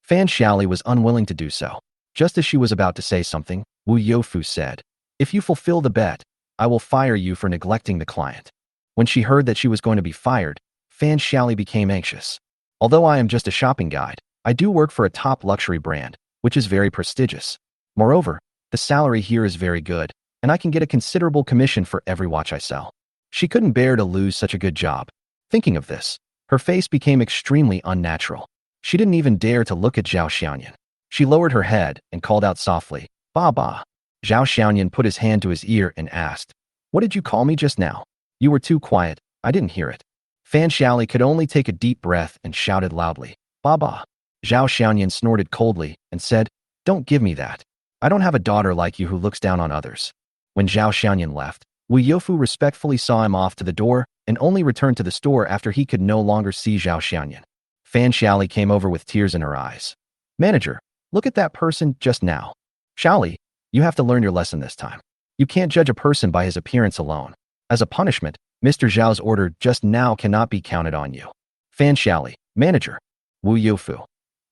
Fan Xiaoli was unwilling to do so. Just as she was about to say something, Wu Youfu said, if you fulfill the bet, I will fire you for neglecting the client. When she heard that she was going to be fired, Fan Xiaoli became anxious. Although I am just a shopping guide, I do work for a top luxury brand, which is very prestigious. Moreover, the salary here is very good, and I can get a considerable commission for every watch I sell. She couldn't bear to lose such a good job. Thinking of this, her face became extremely unnatural. She didn't even dare to look at Zhao Xiaoyan. She lowered her head and called out softly, Ba ba. Zhao Xiaoyan put his hand to his ear and asked, what did you call me just now? You were too quiet, I didn't hear it. Fan Xiaoli could only take a deep breath and shouted loudly, Ba ba. Zhao Xiaoyan snorted coldly and said, don't give me that. I don't have a daughter like you who looks down on others. When Zhao Xiaoyan left, Wu Youfu respectfully saw him off to the door and only returned to the store after he could no longer see Zhao Xiaoyan. Fan Xiaoli came over with tears in her eyes. Manager, look at that person just now. Xiaoli, you have to learn your lesson this time. You can't judge a person by his appearance alone. As a punishment, Mr. Zhao's order just now cannot be counted on you. Fan Xiaoli, manager. Wu Youfu.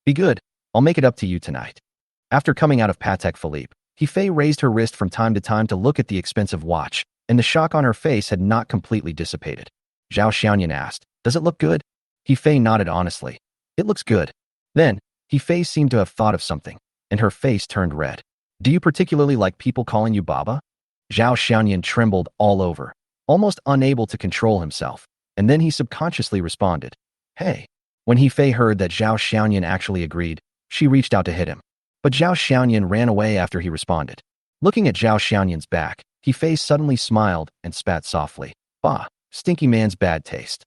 Be good, I'll make it up to you tonight. After coming out of Patek Philippe, Hefei raised her wrist from time to time to look at the expensive watch, and the shock on her face had not completely dissipated. Zhao Xiaoyan asked, does it look good? Hefei nodded honestly. It looks good. Then, Hefei seemed to have thought of something, and her face turned red. Do you particularly like people calling you Baba? Zhao Xiaoyan trembled all over, almost unable to control himself, and then he subconsciously responded, "Hey." When He Fei heard that Zhao Xiaoyan actually agreed, she reached out to hit him. But Zhao Xiaoyan ran away after he responded. Looking at Zhao Xiaoyan's back, He Fei suddenly smiled and spat softly. Bah, stinky man's bad taste.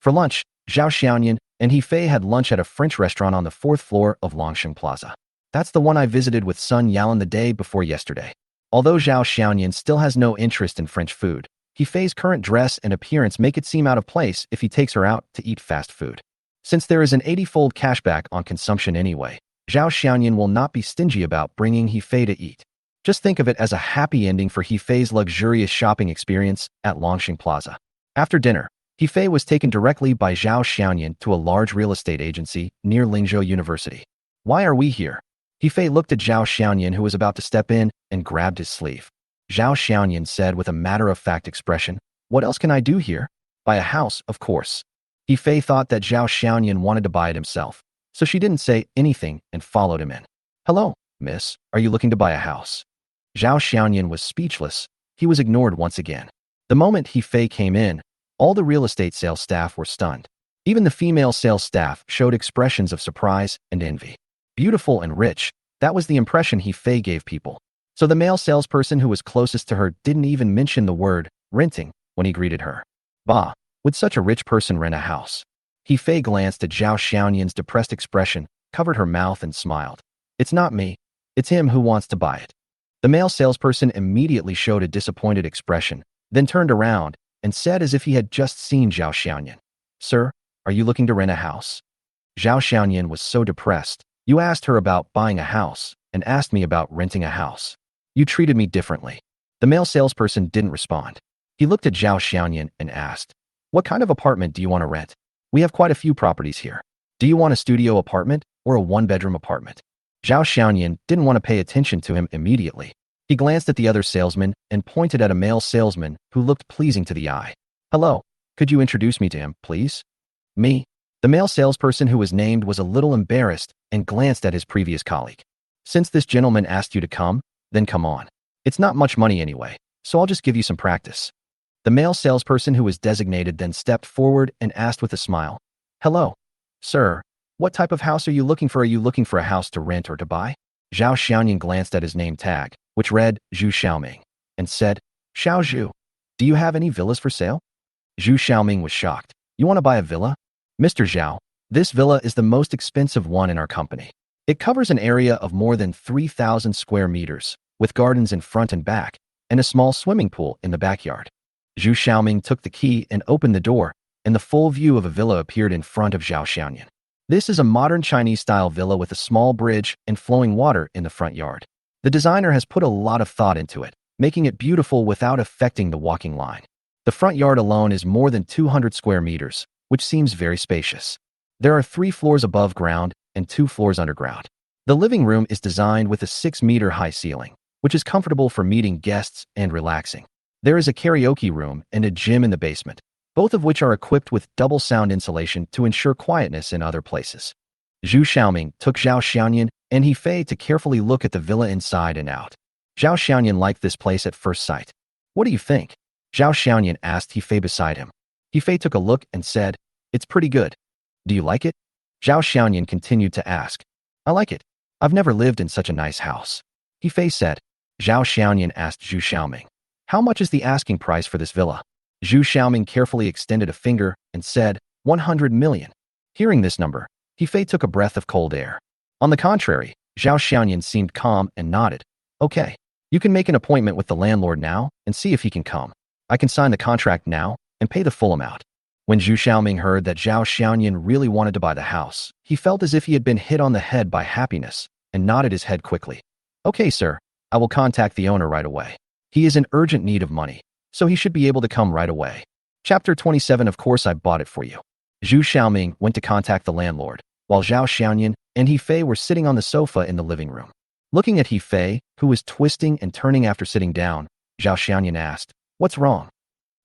For lunch, Zhao Xiaoyan and He Fei had lunch at a French restaurant on the 4th floor of Longsheng Plaza. That's the one I visited with Sun Yalan the day before yesterday. Although Zhao Xiaoyan still has no interest in French food, He Fei's current dress and appearance make it seem out of place if he takes her out to eat fast food. Since there is an 80-fold cashback on consumption anyway, Zhao Xiaoyan will not be stingy about bringing He Fei to eat. Just think of it as a happy ending for He Fei's luxurious shopping experience at Longsheng Plaza. After dinner, He Fei was taken directly by Zhao Xiaoyan to a large real estate agency near Lingzhou University. Why are we here? He Fei looked at Zhao Xiaoyan, who was about to step in, and grabbed his sleeve. Zhao Xiaoyan said with a matter-of-fact expression, "What else can I do here?" "Buy a house, of course." He Fei thought that Zhao Xiaoyan wanted to buy it himself, so she didn't say anything and followed him in. "Hello, miss, are you looking to buy a house?" Zhao Xiaoyan was speechless. He was ignored once again. The moment He Fei came in, all the real estate sales staff were stunned. Even the female sales staff showed expressions of surprise and envy. Beautiful and rich, that was the impression He Fei gave people. So the male salesperson who was closest to her didn't even mention the word renting when he greeted her. Bah, would such a rich person rent a house? He Fei glanced at Zhao Xiaoyan's depressed expression, covered her mouth and smiled. "It's not me. It's him who wants to buy it." The male salesperson immediately showed a disappointed expression, then turned around and said as if he had just seen Zhao Xiaoyan, "Sir, are you looking to rent a house?" Zhao Xiaoyan was so depressed. "You asked her about buying a house and asked me about renting a house. You treated me differently." The male salesperson didn't respond. He looked at Zhao Xiaoyan and asked, "What kind of apartment do you want to rent? We have quite a few properties here. Do you want a studio apartment or a one-bedroom apartment?" Zhao Xiaoyan didn't want to pay attention to him immediately. He glanced at the other salesman and pointed at a male salesman who looked pleasing to the eye. "Hello, could you introduce me to him, please?" "Me?" The male salesperson who was named was a little embarrassed and glanced at his previous colleague. "Since this gentleman asked you to come, then come on. It's not much money anyway, so I'll just give you some practice." The male salesperson who was designated then stepped forward and asked with a smile, "Hello, sir, what type of house are you looking for? Are you looking for a house to rent or to buy?" Zhao Xiaoyan glanced at his name tag, which read Zhu Xiaoming, and said, "Xiao Zhu, do you have any villas for sale?" Zhu Xiaoming was shocked. "You want to buy a villa?" "Mr. Zhao, this villa is the most expensive one in our company. It covers an area of more than 3,000 square meters, with gardens in front and back, and a small swimming pool in the backyard." Zhu Xiaoming took the key and opened the door, and the full view of a villa appeared in front of Zhao Xiaoyan. This is a modern Chinese-style villa with a small bridge and flowing water in the front yard. The designer has put a lot of thought into it, making it beautiful without affecting the walking line. The front yard alone is more than 200 square meters, which seems very spacious. There are 3 floors above ground and 2 floors underground. The living room is designed with a 6-meter-high ceiling, which is comfortable for meeting guests and relaxing. There is a karaoke room and a gym in the basement, both of which are equipped with double sound insulation to ensure quietness in other places. Zhu Xiaoming took Zhao Xiaoyan and He Fei to carefully look at the villa inside and out. Zhao Xiaoyan liked this place at first sight. "What do you think?" Zhao Xiaoyan asked He Fei beside him. He Fei took a look and said, "It's pretty good. Do you like it?" Zhao Xiaoyan continued to ask, "I like it. I've never lived in such a nice house." He Fei said. Zhao Xiaoyan asked Zhu Xiaoming, "How much is the asking price for this villa?" Zhu Xiaoming carefully extended a finger and said, 100 million. Hearing this number, He Fei took a breath of cold air. On the contrary, Zhao Xiaoyan seemed calm and nodded. "Okay, you can make an appointment with the landlord now and see if he can come. I can sign the contract now and pay the full amount." When Zhu Xiaoming heard that Zhao Xiaoyan really wanted to buy the house, he felt as if he had been hit on the head by happiness and nodded his head quickly. "Okay, sir, I will contact the owner right away. He is in urgent need of money, so he should be able to come right away." Chapter 27. Of course I bought it for you. Zhu Xiaoming went to contact the landlord, while Zhao Xiaoyan and He Fei were sitting on the sofa in the living room. Looking at He Fei, who was twisting and turning after sitting down, Zhao Xiaoyan asked, "What's wrong?"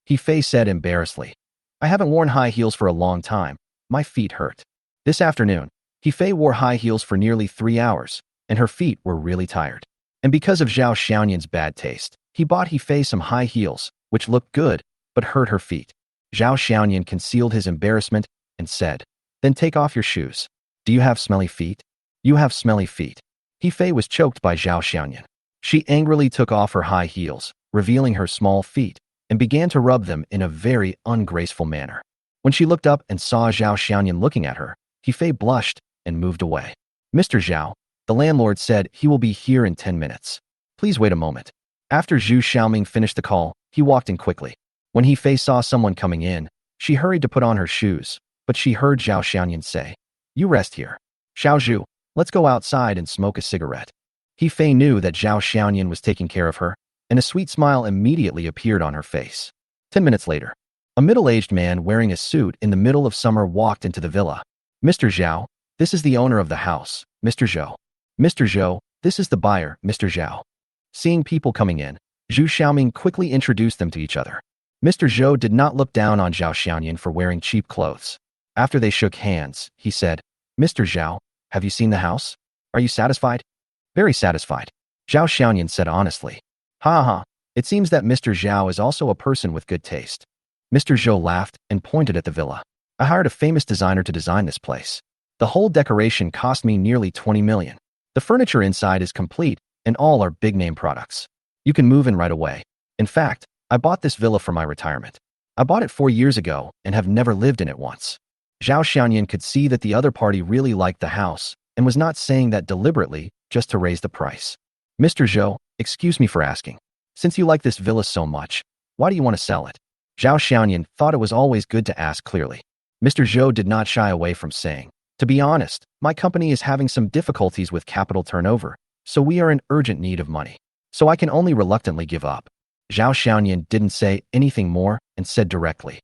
He Fei said embarrassedly, "I haven't worn high heels for a long time. My feet hurt." This afternoon, He Fei wore high heels for nearly 3 hours, and her feet were really tired. And because of Zhao Xiaoyan's bad taste, He bought He some high heels, which looked good, but hurt her feet. Zhao Xiaoyan concealed his embarrassment and said, "Then take off your shoes. Do you have smelly feet? You have smelly feet." He was choked by Zhao Xiaoyan. She angrily took off her high heels, revealing her small feet, and began to rub them in a very ungraceful manner. When she looked up and saw Zhao Xiaoyan looking at her, He blushed and moved away. "Mr. Zhao, the landlord said he will be here in 10 minutes. Please wait a moment." After Zhu Xiaoming finished the call, he walked in quickly. When He saw someone coming in, she hurried to put on her shoes, but she heard Zhao Xiaoyan say, "You rest here. Xiao Zhu, let's go outside and smoke a cigarette." He knew that Zhao Xiaoyan was taking care of her, and a sweet smile immediately appeared on her face. 10 minutes later, a middle-aged man wearing a suit in the middle of summer walked into the villa. "Mr. Zhao, this is the owner of the house, Mr. Zhou. Mr. Zhou, this is the buyer, Mr. Zhao." Seeing people coming in, Zhu Xiaoming quickly introduced them to each other. Mr. Zhou did not look down on Zhao Xiaoyan for wearing cheap clothes. After they shook hands, he said, "Mr. Zhao, have you seen the house? Are you satisfied?" "Very satisfied," Zhao Xiaoyan said honestly. "Ha ha, it seems that Mr. Zhao is also a person with good taste." Mr. Zhou laughed and pointed at the villa. "I hired a famous designer to design this place. The whole decoration cost me nearly 20 million. The furniture inside is complete, and all are big-name products. You can move in right away. In fact, I bought this villa for my retirement. I bought it 4 years ago and have never lived in it once." Zhao Xiaoyan could see that the other party really liked the house and was not saying that deliberately just to raise the price. "Mr. Zhou, excuse me for asking. Since you like this villa so much, why do you want to sell it?" Zhao Xiaoyan thought it was always good to ask clearly. Mr. Zhou did not shy away from saying, "To be honest, my company is having some difficulties with capital turnover, so we are in urgent need of money. So I can only reluctantly give up." Zhao Xiaoyan didn't say anything more and said directly,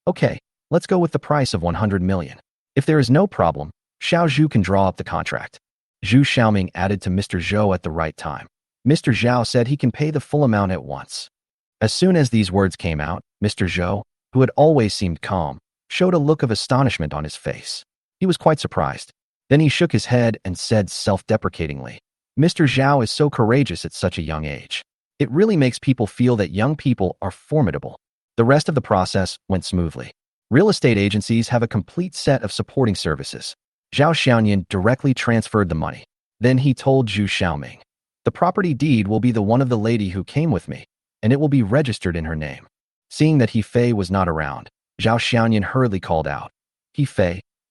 "Okay, let's go with the price of 100 million. If there is no problem, Xiao Zhu can draw up the contract." Zhu Xiaoming added to Mr. Zhou at the right time. Mr. Zhao said he can pay the full amount at once. As soon as these words came out, Mr. Zhou, who had always seemed calm, showed a look of astonishment on his face. He was quite surprised. Then he shook his head and said self-deprecatingly, "Mr. Zhao is so courageous at such a young age. It really makes people feel that young people are formidable." The rest of the process went smoothly. Real estate agencies have a complete set of supporting services. Zhao Xiaoyan directly transferred the money. Then he told Zhu Xiaoming, "The property deed will be the one of the lady who came with me, and it will be registered in her name." Seeing that He was not around, Zhao Xiaoyan hurriedly called out, "He,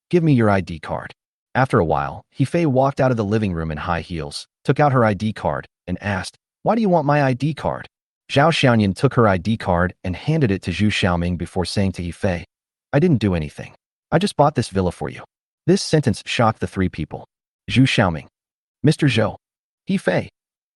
give me your ID card." After a while, He walked out of the living room in high heels, took out her ID card, and asked, "Why do you want my ID card?" Zhao Xiaoyan took her ID card and handed it to Zhu Xiaoming before saying to He, "I didn't do anything. I just bought this villa for you." This sentence shocked the three people. Zhu Xiaoming, "Mr. Zhou, He,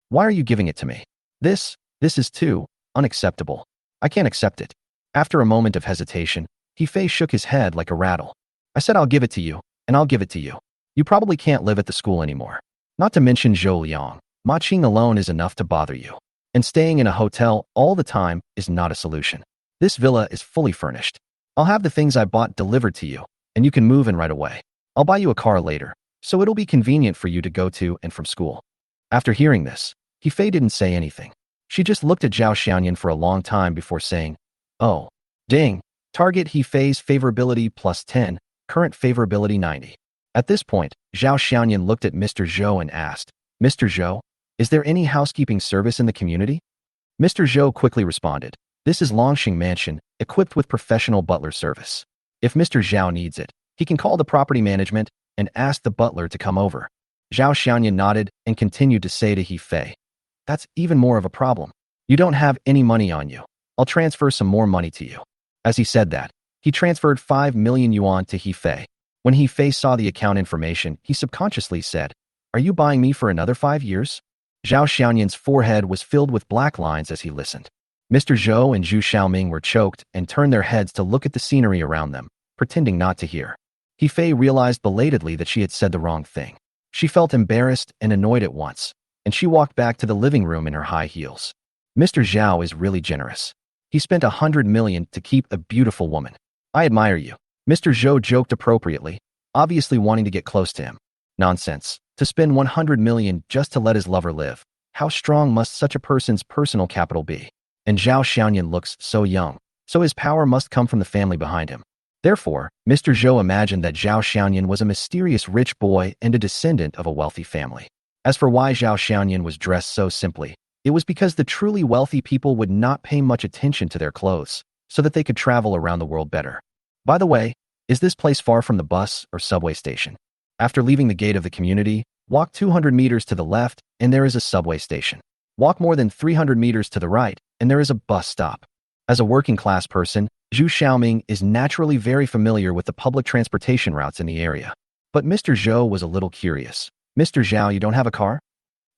why are you giving it to me? This is too unacceptable. I can't accept it." After a moment of hesitation, He shook his head like a rattle. "I said I'll give it to you, and I'll give it to you. You probably can't live at the school anymore. Not to mention Zhou Liang, Ma Qing alone is enough to bother you. And staying in a hotel all the time is not a solution. This villa is fully furnished. I'll have the things I bought delivered to you, and you can move in right away. I'll buy you a car later, so it'll be convenient for you to go to and from school." After hearing this, He didn't say anything. She just looked at Zhao Xiaoyan for a long time before saying, "Oh, ding. Target He-Fei's favorability +10, current favorability 90. At this point, Zhao Xiaoyan looked at Mr. Zhou and asked, "Mr. Zhou, is there any housekeeping service in the community?" Mr. Zhou quickly responded, "This is Longxing Mansion, equipped with professional butler service. If Mr. Zhao needs it, he can call the property management and ask the butler to come over." Zhao Xiaoyan nodded and continued to say to He, "That's even more of a problem. You don't have any money on you. I'll transfer some more money to you." As he said that, he transferred 5 million yuan to He. When He saw the account information, he subconsciously said, "Are you buying me for another 5 years?" Zhao Xiaoyan's forehead was filled with black lines as he listened. Mr. Zhou and Zhu Xiaoming were choked and turned their heads to look at the scenery around them, pretending not to hear. He realized belatedly that she had said the wrong thing. She felt embarrassed and annoyed at once, and she walked back to the living room in her high heels. Mr. Zhao is really generous. He spent 100 million to keep a beautiful woman. "I admire you." Mr. Zhou joked appropriately, obviously wanting to get close to him. Nonsense. To spend 100 million just to let his lover live. How strong must such a person's personal capital be? And Zhao Xiaoyan looks so young, so his power must come from the family behind him. Therefore, Mr. Zhou imagined that Zhao Xiaoyan was a mysterious rich boy and a descendant of a wealthy family. As for why Zhao Xiaoyan was dressed so simply, it was because the truly wealthy people would not pay much attention to their clothes, so that they could travel around the world better. By the way, is this place far from the bus or subway station? After leaving the gate of the community, walk 200 meters to the left and there is a subway station. Walk more than 300 meters to the right and there is a bus stop. As a working-class person, Zhu Xiaoming is naturally very familiar with the public transportation routes in the area. But Mr. Zhou was a little curious. Mr. Zhao, you don't have a car?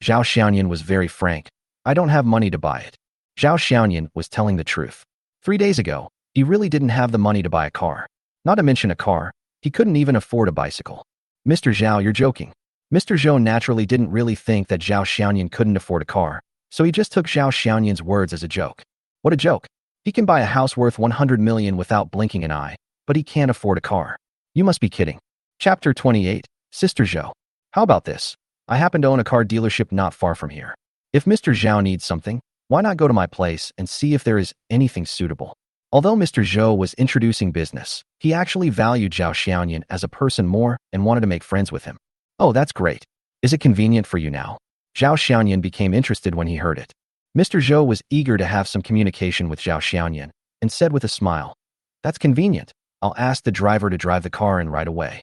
Zhao Xiaoyan was very frank. I don't have money to buy it. Zhao Xiaoyan was telling the truth. 3 days ago, he really didn't have the money to buy a car. Not to mention a car, he couldn't even afford a bicycle. Mr. Zhao, you're joking. Mr. Zhou naturally didn't really think that Zhao Xiaoyan couldn't afford a car, so he just took Zhao Xiaoyan's words as a joke. What a joke. He can buy a house worth 100 million without blinking an eye, but he can't afford a car. You must be kidding. Chapter 28, Sister Zhou. How about this? I happen to own a car dealership not far from here. If Mr. Zhao needs something, why not go to my place and see if there is anything suitable? Although Mr. Zhou was introducing business, he actually valued Zhao Xiaoyan as a person more and wanted to make friends with him. Oh, that's great. Is it convenient for you now? Zhao Xiaoyan became interested when he heard it. Mr. Zhou was eager to have some communication with Zhao Xiaoyan and said with a smile, that's convenient. I'll ask the driver to drive the car in right away.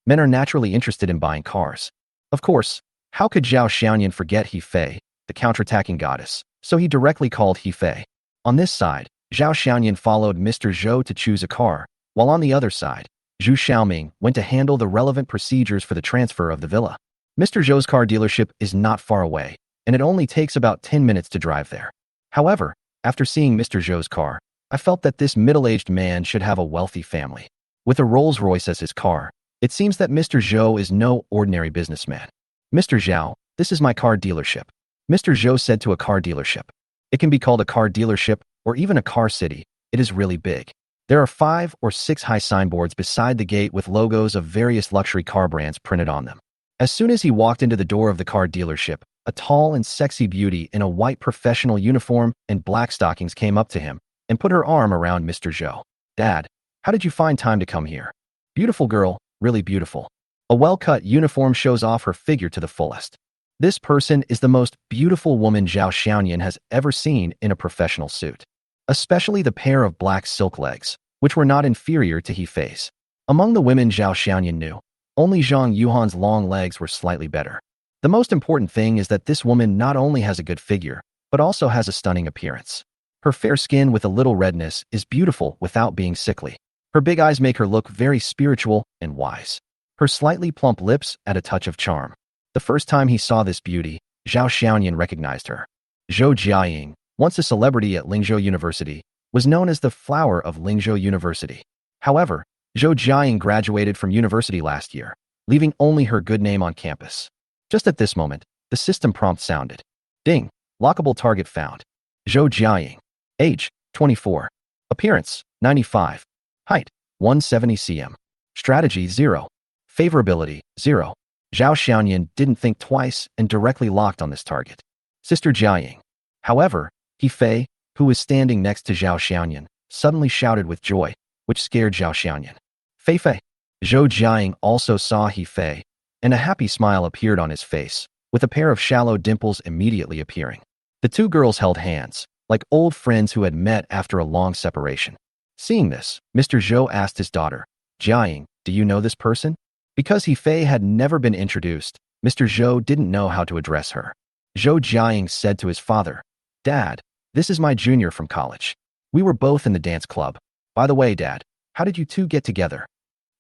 Men are naturally interested in buying cars. Of course, how could Zhao Xiaoyan forget He Fei, the counterattacking goddess? So he directly called He Fei. On this side, Zhao Xiaoyan followed Mr. Zhou to choose a car, while on the other side, Zhu Xiaoming went to handle the relevant procedures for the transfer of the villa. Mr. Zhou's car dealership is not far away, and it only takes about 10 minutes to drive there. However, after seeing Mr. Zhou's car, I felt that this middle-aged man should have a wealthy family. With a Rolls-Royce as his car, it seems that Mr. Zhou is no ordinary businessman. Mr. Zhao, this is my car dealership. Mr. Zhou said to a car dealership. It can be called a car dealership or even a car city. It is really big. There are 5 or 6 high signboards beside the gate with logos of various luxury car brands printed on them. As soon as he walked into the door of the car dealership, a tall and sexy beauty in a white professional uniform and black stockings came up to him and put her arm around Mr. Zhou. Dad, how did you find time to come here? Beautiful girl, really beautiful. A well-cut uniform shows off her figure to the fullest. This person is the most beautiful woman Zhao Xiaoyan has ever seen in a professional suit. Especially the pair of black silk legs, which were not inferior to He Fei's. Among the women Zhao Xiaoyan knew, only Chen Yijuan's long legs were slightly better. The most important thing is that this woman not only has a good figure, but also has a stunning appearance. Her fair skin with a little redness is beautiful without being sickly. Her big eyes make her look very spiritual and wise. Her slightly plump lips add a touch of charm. The first time he saw this beauty, Zhao Xiaoyan recognized her. Zhou Jiaying, once a celebrity at Lingzhou University, was known as the flower of Lingzhou University. However, Zhou Jiaying graduated from university last year, leaving only her good name on campus. Just at this moment, the system prompt sounded. Ding, lockable target found. Zhou Jiaying. Age, 24. Appearance, 95. Height, 170 cm. Strategy, 0. Favorability, 0. Zhao Xiaoyan didn't think twice and directly locked on this target. Sister Jiaying. However, He Fei, who was standing next to Zhao Xiaoyan, suddenly shouted with joy, which scared Zhao Xiaoyan. Fei Fei. Zhou Jiaying also saw He Fei, and a happy smile appeared on his face, with a pair of shallow dimples immediately appearing. The two girls held hands, like old friends who had met after a long separation. Seeing this, Mr. Zhou asked his daughter, Jiaying, do you know this person? Because He Fei had never been introduced, Mr. Zhou didn't know how to address her. Zhou Jiaying said to his father, Dad, this is my junior from college. We were both in the dance club. By the way, Dad, how did you two get together?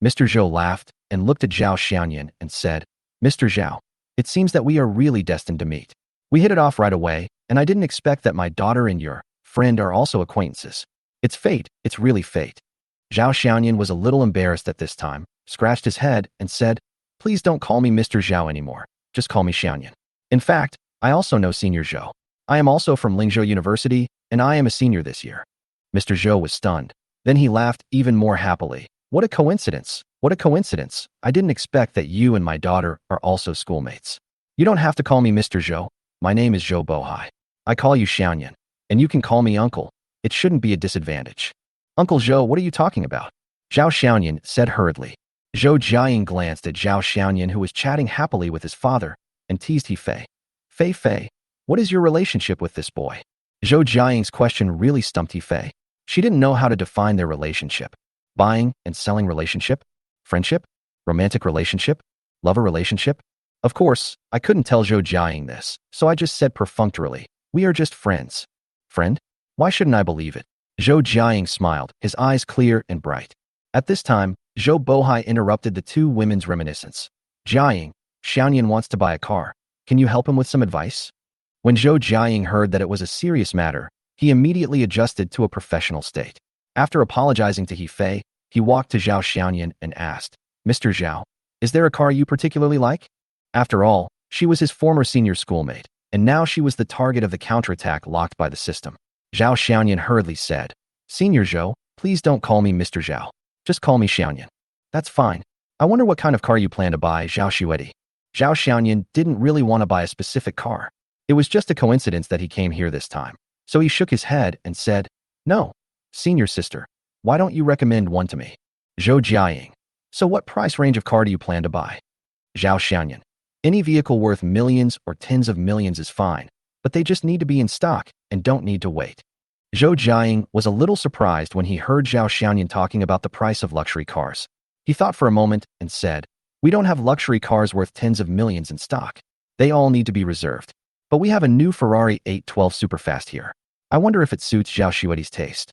Mr. Zhou laughed and looked at Zhao Xiaoyan and said, Mr. Zhao, it seems that we are really destined to meet. We hit it off right away, and I didn't expect that my daughter and your friend are also acquaintances. It's fate, it's really fate. Zhao Xiaoyan was a little embarrassed at this time, scratched his head, and said, Please don't call me Mr. Zhao anymore. Just call me Xiaoyan. In fact, I also know Senior Zhou. I am also from Lingzhou University, and I am a senior this year. Mr. Zhou was stunned. Then he laughed even more happily. What a coincidence. What a coincidence. I didn't expect that you and my daughter are also schoolmates. You don't have to call me Mr. Zhou. My name is Zhou Bohai. I call you Xiaoyan, and you can call me uncle. It shouldn't be a disadvantage. Uncle Zhou, what are you talking about? Zhao Xiaoyan said hurriedly. Zhou Jiaying glanced at Zhao Xiaoyan, who was chatting happily with his father, and teased He Fei. Fei, what is your relationship with this boy? Zhou Jiaying's question really stumped He Fei. She didn't know how to define their relationship. Buying and selling relationship? Friendship? Romantic relationship? Lover relationship? Of course, I couldn't tell Zhou Jiaying this, so I just said perfunctorily, we are just friends. Friend? Why shouldn't I believe it? Zhou Jiaying smiled, his eyes clear and bright. At this time, Zhou Bohai interrupted the two women's reminiscence. Jiaying, Xiaoyan wants to buy a car. Can you help him with some advice? When Zhou Jiaying heard that it was a serious matter, he immediately adjusted to a professional state. After apologizing to He Fei, he walked to Zhao Xiaoyan and asked, Mr. Zhao, is there a car you particularly like? After all, she was his former senior schoolmate, and now she was the target of the counterattack locked by the system. Zhao Xiaoyan hurriedly said, Senior Zhou, please don't call me Mr. Zhao. Just call me Xiaoyan. That's fine. I wonder what kind of car you plan to buy, Zhao Xuedi. Zhao Xiaoyan didn't really want to buy a specific car. It was just a coincidence that he came here this time. So he shook his head and said, No, senior sister, why don't you recommend one to me? Zhou Jiaying. So what price range of car do you plan to buy? Zhao Xiaoyan. Any vehicle worth millions or tens of millions is fine, but they just need to be in stock and don't need to wait. Zhou Jiaying was a little surprised when he heard Zhao Xiaoyan talking about the price of luxury cars. He thought for a moment and said, We don't have luxury cars worth tens of millions in stock. They all need to be reserved. But we have a new Ferrari 812 Superfast here. I wonder if it suits Zhao Xuedi's taste.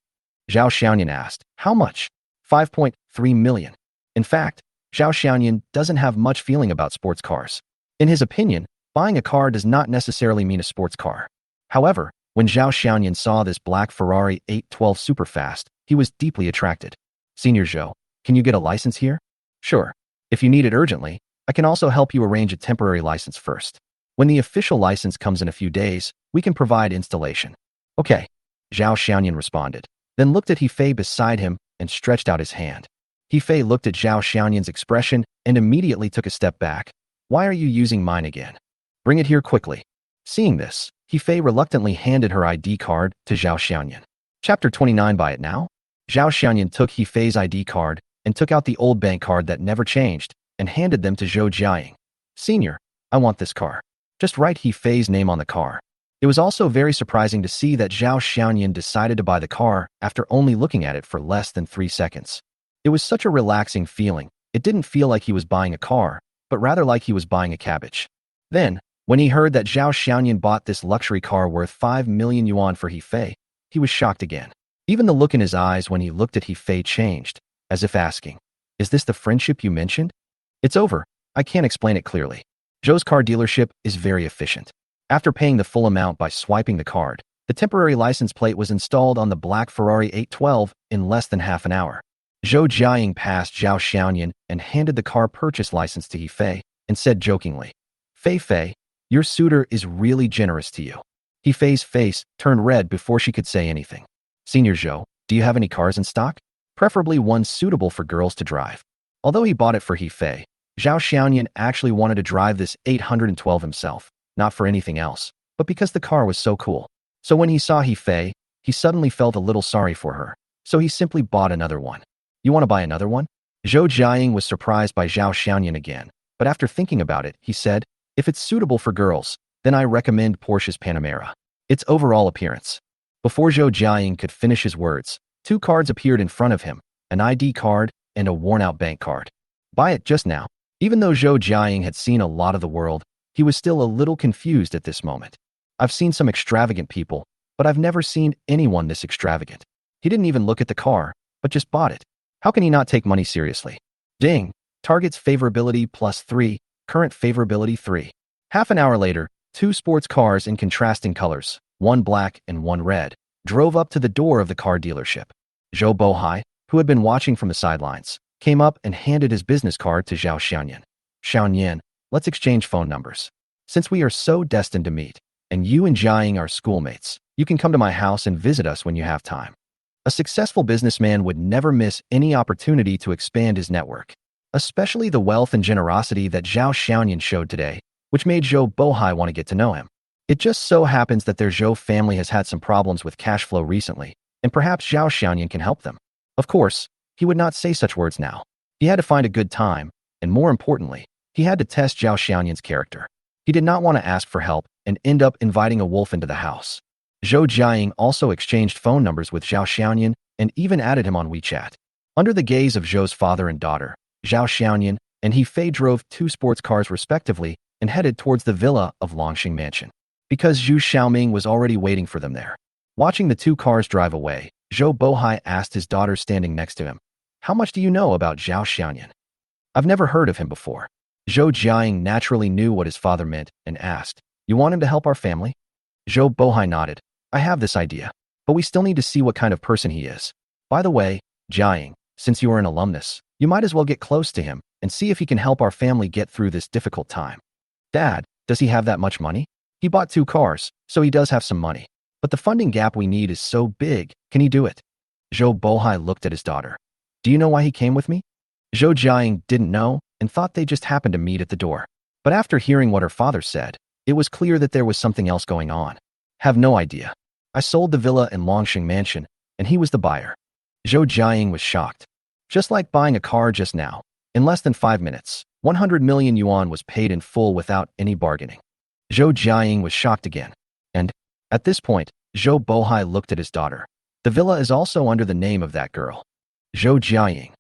Zhao Xiaoyan asked, How much? 5.3 million. In fact, Zhao Xiaoyan doesn't have much feeling about sports cars. In his opinion, buying a car does not necessarily mean a sports car. However, when Zhao Xiaoyan saw this black Ferrari 812 Superfast, he was deeply attracted. Senior Zhou, can you get a license here? Sure. If you need it urgently, I can also help you arrange a temporary license first. When the official license comes in a few days, we can provide installation. Okay, Zhao Xiaoyan responded, then looked at He Fei beside him and stretched out his hand. He Fei looked at Zhao Xiaoyan's expression and immediately took a step back. Why are you using mine again? Bring it here quickly. Seeing this, He Fei reluctantly handed her ID card to Zhao Xiaoyan. Chapter 29. Buy it now? Zhao Xiaoyan took He Fei's ID card and took out the old bank card that never changed and handed them to Zhou Jiaying. Senior, I want this car. Just write He Fei's name on the car. It was also very surprising to see that Zhao Xiaoyan decided to buy the car after only looking at it for less than 3 seconds. It was such a relaxing feeling. It didn't feel like he was buying a car, but rather like he was buying a cabbage. Then, when he heard that Zhao Xiaoyan bought this luxury car worth 5 million yuan for He Fei, he was shocked again. Even the look in his eyes when he looked at He Fei changed, as if asking, Is this the friendship you mentioned? It's over. I can't explain it clearly. Zhou's car dealership is very efficient. After paying the full amount by swiping the card, the temporary license plate was installed on the black Ferrari 812 in less than half an hour. Zhou Jiaying passed Zhao Xiaoyan and handed the car purchase license to He Fei and said jokingly, Fei, your suitor is really generous to you. He Fei's face turned red before she could say anything. Senior Zhou, do you have any cars in stock? Preferably one suitable for girls to drive. Although he bought it for He Fei, Zhao Xiaoyan actually wanted to drive this 812 himself, not for anything else, but because the car was so cool. So when he saw He Fei, he suddenly felt a little sorry for her, so he simply bought another one. You want to buy another one? Zhou Jiaying was surprised by Zhao Xiaoyan again, but after thinking about it, he said, If it's suitable for girls, then I recommend Porsche's Panamera. Its overall appearance. Before Zhou Jiaying could finish his words, 2 cards appeared in front of him, an ID card and a worn-out bank card. Buy it just now. Even though Zhou Jiaying had seen a lot of the world, he was still a little confused at this moment. I've seen some extravagant people, but I've never seen anyone this extravagant. He didn't even look at the car, but just bought it. How can he not take money seriously? Ding! Target's favorability +3, current favorability 3. Half an hour later, 2 sports cars in contrasting colors, one black and one red, drove up to the door of the car dealership. Zhou Bohai, who had been watching from the sidelines, came up and handed his business card to Zhao Xiaoyan. Xiaoyan, let's exchange phone numbers. Since we are so destined to meet, and you and Jiaying are schoolmates, you can come to my house and visit us when you have time. A successful businessman would never miss any opportunity to expand his network, especially the wealth and generosity that Zhao Xiaoyan showed today, which made Zhou Bohai want to get to know him. It just so happens that their Zhou family has had some problems with cash flow recently, and perhaps Zhao Xiaoyan can help them. Of course, he would not say such words now. He had to find a good time, and more importantly, he had to test Zhao Xiaoyan's character. He did not want to ask for help and end up inviting a wolf into the house. Zhou Jiaying also exchanged phone numbers with Zhao Xiaoyan and even added him on WeChat. Under the gaze of Zhou's father and daughter, Zhao Xiaoyan and He Fei drove 2 sports cars respectively and headed towards the villa of Longxing Mansion, because Zhu Xiaoming was already waiting for them there. Watching the 2 cars drive away, Zhou Bohai asked his daughter standing next to him, "How much do you know about Zhao Xiaoyan? I've never heard of him before." Zhou Jiaying naturally knew what his father meant and asked, "You want him to help our family?" Zhou Bohai nodded, "I have this idea, but we still need to see what kind of person he is. By the way, Jiaying, since you are an alumnus, you might as well get close to him and see if he can help our family get through this difficult time." "Dad, does he have that much money? He bought 2 cars, so he does have some money. But the funding gap we need is so big, can he do it?" Zhou Bohai looked at his daughter. "Do you know why he came with me?" Zhou Jiaying didn't know and thought they just happened to meet at the door. But after hearing what her father said, it was clear that there was something else going on. "Have no idea. I sold the villa in Longxing Mansion, and he was the buyer." Zhou Jiaying was shocked. Just like buying a car just now, in less than 5 minutes, 100 million yuan was paid in full without any bargaining. Zhou Jiaying was shocked again. And, at this point, Zhou Bohai looked at his daughter. "The villa is also under the name of that girl." Zhou Jiaying.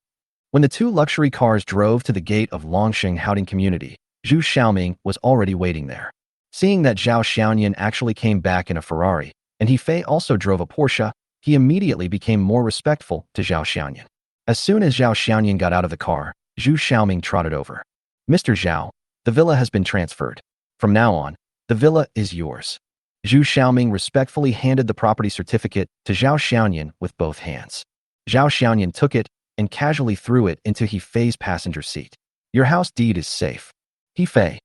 When the 2 luxury cars drove to the gate of Longxing Housing Community, Zhu Xiaoming was already waiting there. Seeing that Zhao Xiaoyan actually came back in a Ferrari, and He Fei also drove a Porsche, he immediately became more respectful to Zhao Xiaoyan. As soon as Zhao Xiaoyan got out of the car, Zhu Xiaoming trotted over. "Mr. Zhao, the villa has been transferred. From now on, the villa is yours." Zhu Xiaoming respectfully handed the property certificate to Zhao Xiaoyan with both hands. Zhao Xiaoyan took it and casually threw it into He Fei's passenger seat. "Your house deed is safe." He Fei.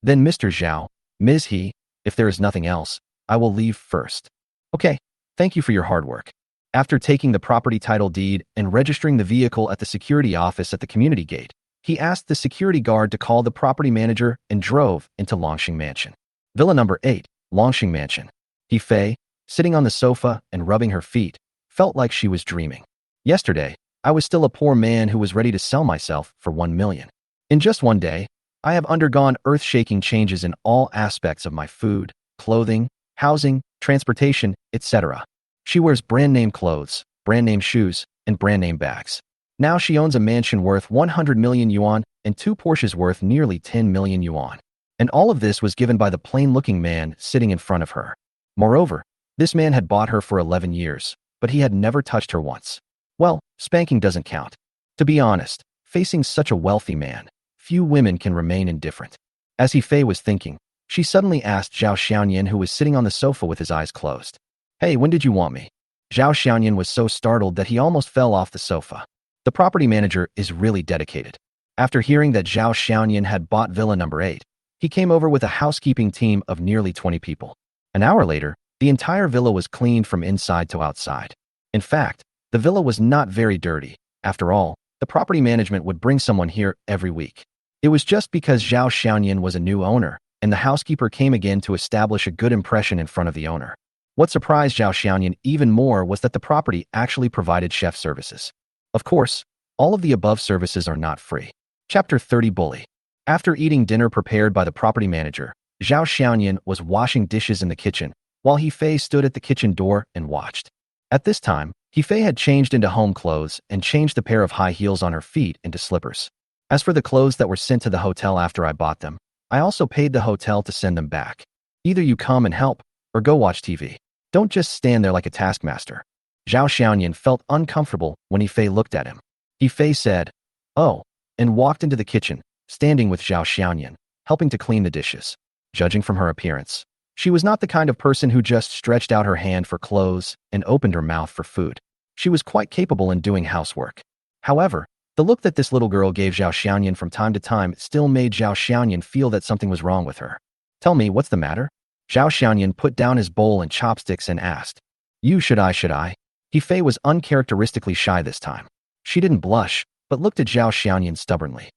"Then Mr. Zhao, Ms. He, if there is nothing else, I will leave first." "Okay, thank you for your hard work." After taking the property title deed and registering the vehicle at the security office at the community gate, he asked the security guard to call the property manager and drove into Longxing Mansion. Villa number 8, Longxing Mansion. He Fei, sitting on the sofa and rubbing her feet, felt like she was dreaming. "Yesterday, I was still a poor man who was ready to sell myself for 1 million. In just one day, I have undergone earth-shaking changes in all aspects of my food, clothing, housing, transportation, etc. She wears brand-name clothes, brand-name shoes, and brand-name bags. Now she owns a mansion worth 100 million yuan and 2 Porsches worth nearly 10 million yuan. And all of this was given by the plain-looking man sitting in front of her. Moreover, this man had bought her for 11 years, but he had never touched her once. Well, spanking doesn't count. To be honest, facing such a wealthy man, few women can remain indifferent." As He Fei was thinking, she suddenly asked Zhao Xiaoyan, who was sitting on the sofa with his eyes closed. "Hey, when did you want me?" Zhao Xiaoyan was so startled that he almost fell off the sofa. The property manager is really dedicated. After hearing that Zhao Xiaoyan had bought villa number 8, he came over with a housekeeping team of nearly 20 people. An hour later, the entire villa was cleaned from inside to outside. In fact, the villa was not very dirty. After all, the property management would bring someone here every week. It was just because Zhao Xiaoyan was a new owner, and the housekeeper came again to establish a good impression in front of the owner. What surprised Zhao Xiaoyan even more was that the property actually provided chef services. Of course, all of the above services are not free. Chapter 30 Bully. After eating dinner prepared by the property manager, Zhao Xiaoyan was washing dishes in the kitchen, while He Fei stood at the kitchen door and watched. At this time, He Fei had changed into home clothes and changed the pair of high heels on her feet into slippers. "As for the clothes that were sent to the hotel after I bought them, I also paid the hotel to send them back. Either you come and help, or go watch TV. Don't just stand there like a taskmaster." Zhao Xiaoyan felt uncomfortable when He Fei looked at him. He Fei said, "Oh," and walked into the kitchen, standing with Zhao Xiaoyan, helping to clean the dishes. Judging from her appearance, she was not the kind of person who just stretched out her hand for clothes and opened her mouth for food. She was quite capable in doing housework. However, the look that this little girl gave Zhao Xiaoyan from time to time still made Zhao Xiaoyan feel that something was wrong with her. "Tell me, what's the matter?" Zhao Xiaoyan put down his bowl and chopsticks and asked. "You should I?" He Fei was uncharacteristically shy this time. She didn't blush, but looked at Zhao Xiaoyan stubbornly.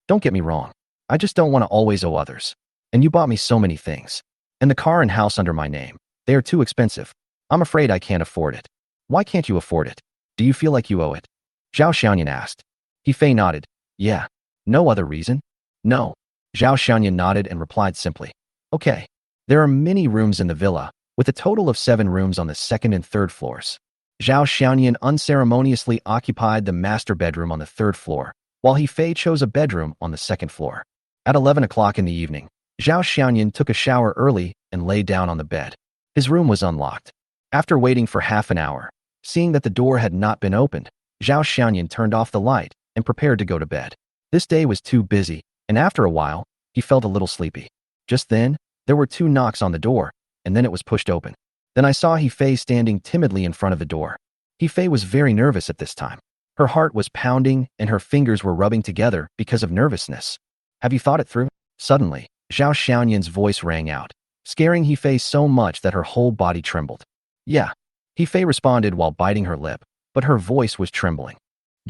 "Don't get me wrong. I just don't want to always owe others. And you bought me so many things. And the car and house under my name. They are too expensive. I'm afraid I can't afford it. Why can't you afford it? Do you feel like you owe it? Zhao Xiaoyan asked. He Fei nodded. Yeah. No other reason? No. Zhao Xiaoyan nodded and replied simply. Okay. There are many rooms in the villa, with a total of 7 rooms on the second and third floors. Zhao Xiaoyan unceremoniously occupied the master bedroom on the 3rd floor, while He Fei chose a bedroom on the 2nd floor. At 11 o'clock in the evening, Zhao Xiaoyan took a shower early and lay down on the bed. His room was unlocked. After waiting for half an hour, seeing that the door had not been opened, Zhao Xiaoyan turned off the light and prepared to go to bed. This day was too busy, and after a while, he felt a little sleepy. Just then, there were 2 knocks on the door, and then it was pushed open. Then I saw He Fei standing timidly in front of the door. He Fei was very nervous at this time. Her heart was pounding and her fingers were rubbing together because of nervousness. Have you thought it through? Suddenly, Zhao Xiaoyan's voice rang out, scaring He Fei so much that her whole body trembled. Yeah. He Fei responded while biting her lip, but her voice was trembling.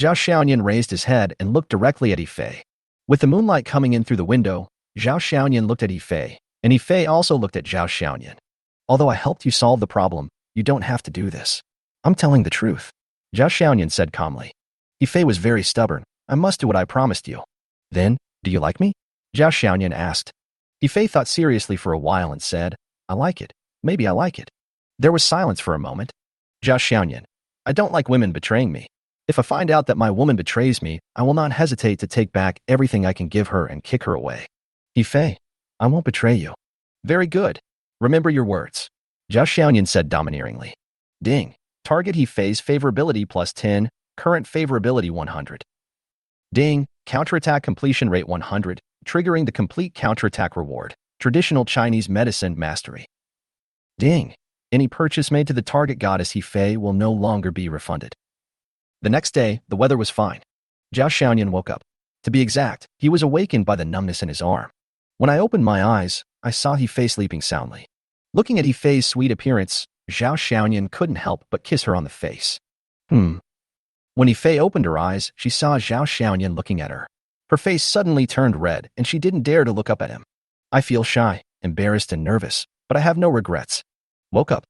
Zhao Xiaoyan raised his head and looked directly at He Fei. With the moonlight coming in through the window, Zhao Xiaoyan looked at He Fei, and He Fei also looked at Zhao Xiaoyan. Although I helped you solve the problem, you don't have to do this. I'm telling the truth. Zhao Xiaoyan said calmly. He Fei was very stubborn. I must do what I promised you. Then, do you like me? Zhao Xiaoyan asked. He Fei thought seriously for a while and said, I like it. Maybe I like it. There was silence for a moment. Zhao Xiaoyan, I don't like women betraying me. If I find out that my woman betrays me, I will not hesitate to take back everything I can give her and kick her away. He Fei, I won't betray you. Very good. Remember your words. Zhao Xiaoyan said domineeringly. Ding. Target He Fei's favorability plus 10, current favorability 100. Ding. Counterattack completion rate 100, triggering the complete counterattack reward. Traditional Chinese medicine mastery. Ding. Any purchase made to the target goddess He Fei will no longer be refunded. The next day, the weather was fine. Zhao Xiaoyan woke up. To be exact, he was awakened by the numbness in his arm. When I opened my eyes, I saw He Fei sleeping soundly. Looking at He Fei's sweet appearance, Zhao Xiaoyan couldn't help but kiss her on the face. When He Fei opened her eyes, she saw Zhao Xiaoyan looking at her. Her face suddenly turned red, and she didn't dare to look up at him. I feel shy, embarrassed, and nervous, but I have no regrets. Woke up.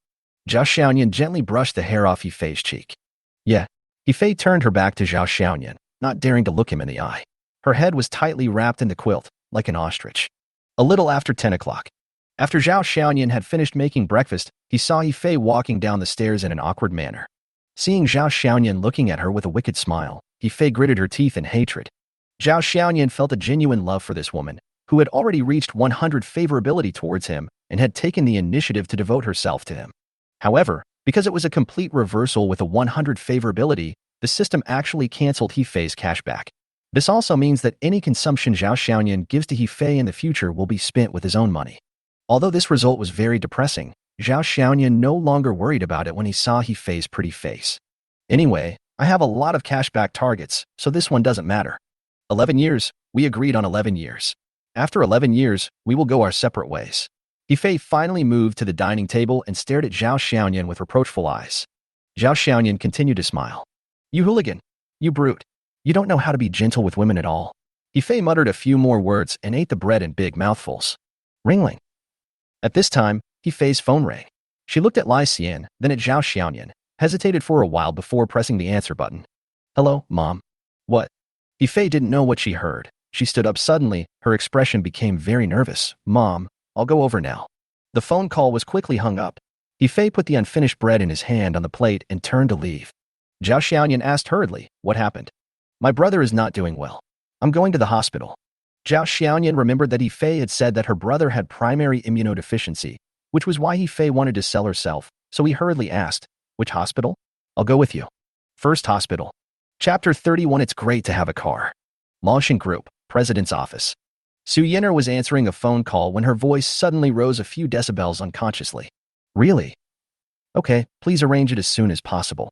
Zhao Xiaoyan gently brushed the hair off He Fei's cheek. Yeah. He Fei turned her back to Zhao Xiaoyan, not daring to look him in the eye. Her head was tightly wrapped in the quilt, like an ostrich. A little after 10 o'clock. After Zhao Xiaoyan had finished making breakfast, he saw He Fei walking down the stairs in an awkward manner. Seeing Zhao Xiaoyan looking at her with a wicked smile, He Fei gritted her teeth in hatred. Zhao Xiaoyan felt a genuine love for this woman, who had already reached 100 favorability towards him and had taken the initiative to devote herself to him. However, because it was a complete reversal with a 100 favorability, the system actually canceled He Fei's cashback. This also means that any consumption Zhao Xiaoyan gives to He Fei in the future will be spent with his own money. Although this result was very depressing, Zhao Xiaoyan no longer worried about it when he saw He Fei's pretty face. Anyway, I have a lot of cashback targets, so this one doesn't matter. 11 years, we agreed on 11 years. After 11 years, we will go our separate ways. He Fei finally moved to the dining table and stared at Zhao Xiaoyan with reproachful eyes. Zhao Xiaoyan continued to smile. You hooligan. You brute. You don't know how to be gentle with women at all. He Fei muttered a few more words and ate the bread in big mouthfuls. Ringling. At this time, He Fei's phone rang. She looked at Lai Xian, then at Zhao Xiaoyan, hesitated for a while before pressing the answer button. Hello, Mom. What? He Fei didn't know what she heard. She stood up suddenly, her expression became very nervous. Mom, I'll go over now. The phone call was quickly hung up. He Fei put the unfinished bread in his hand on the plate and turned to leave. Zhao Xiaoyan asked hurriedly, what happened? My brother is not doing well. I'm going to the hospital. Zhao Xiaoyan remembered that He Fei had said that her brother had primary immunodeficiency, which was why He Fei wanted to sell herself, so he hurriedly asked, which hospital? I'll go with you. First hospital. Chapter 31. It's great to have a car. Launching Group, President's Office. Su Yin'er was answering a phone call when her voice suddenly rose a few decibels unconsciously. Really? Okay, please arrange it as soon as possible.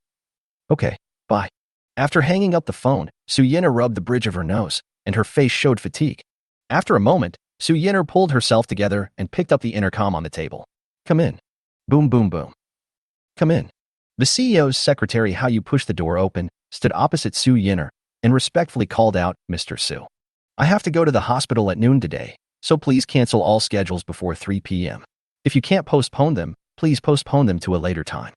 Okay, bye. After hanging up the phone, Su Yin'er rubbed the bridge of her nose, and her face showed fatigue. After a moment, Su Yin'er pulled herself together and picked up the intercom on the table. Come in. Boom, boom, boom. Come in. The CEO's secretary How You pushed the door open, stood opposite Su Yin'er, and respectfully called out, Mr. Su. I have to go to the hospital at noon today, so please cancel all schedules before 3 p.m. If you can't postpone them, please postpone them to a later time.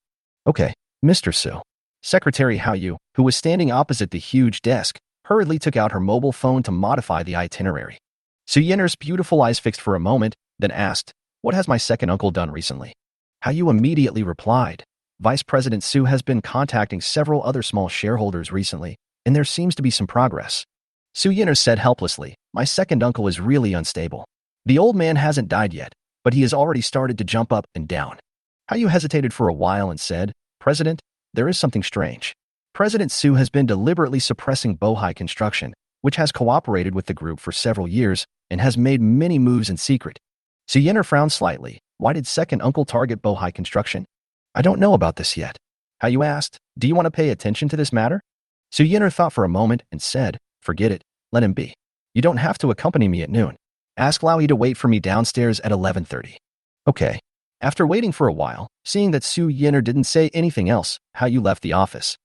Okay, Mr. Su. Secretary Hao Yu, who was standing opposite the huge desk, hurriedly took out her mobile phone to modify the itinerary. Su Yiner's beautiful eyes fixed for a moment, then asked, "What has my second uncle done recently?" Hao Yu immediately replied, "Vice President Su has been contacting several other small shareholders recently, and there seems to be some progress." Su Yiner said helplessly, "My second uncle is really unstable. The old man hasn't died yet, but he has already started to jump up and down." Hao Yu hesitated for a while and said, "President, there is something strange. President Su has been deliberately suppressing Bohai Construction, which has cooperated with the group for several years and has made many moves in secret." Su Yiner frowned slightly. "Why did second uncle target Bohai Construction?" "I don't know about this yet." Hao Yu asked, "Do you want to pay attention to this matter?" Su Yiner thought for a moment and said, "Forget it. Let him be. You don't have to accompany me at noon. Ask Lao Yi to wait for me downstairs at 11:30. Okay. After waiting for a while, seeing that Su Yiner didn't say anything else, Hao Yu left the office.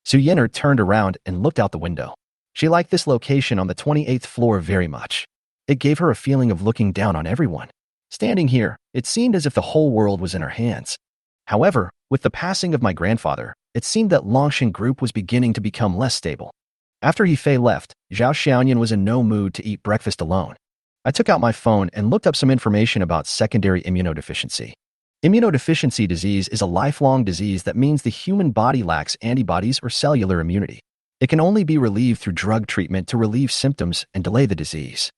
Su Yiner turned around and looked out the window. She liked this location on the 28th floor very much. It gave her a feeling of looking down on everyone. Standing here, it seemed as if the whole world was in her hands. However, with the passing of my grandfather, it seemed that Longshan Group was beginning to become less stable. After He Fei left, Zhao Xiaoyan was in no mood to eat breakfast alone. I took out my phone and looked up some information about secondary immunodeficiency. Immunodeficiency disease is a lifelong disease that means the human body lacks antibodies or cellular immunity. It can only be relieved through drug treatment to relieve symptoms and delay the disease.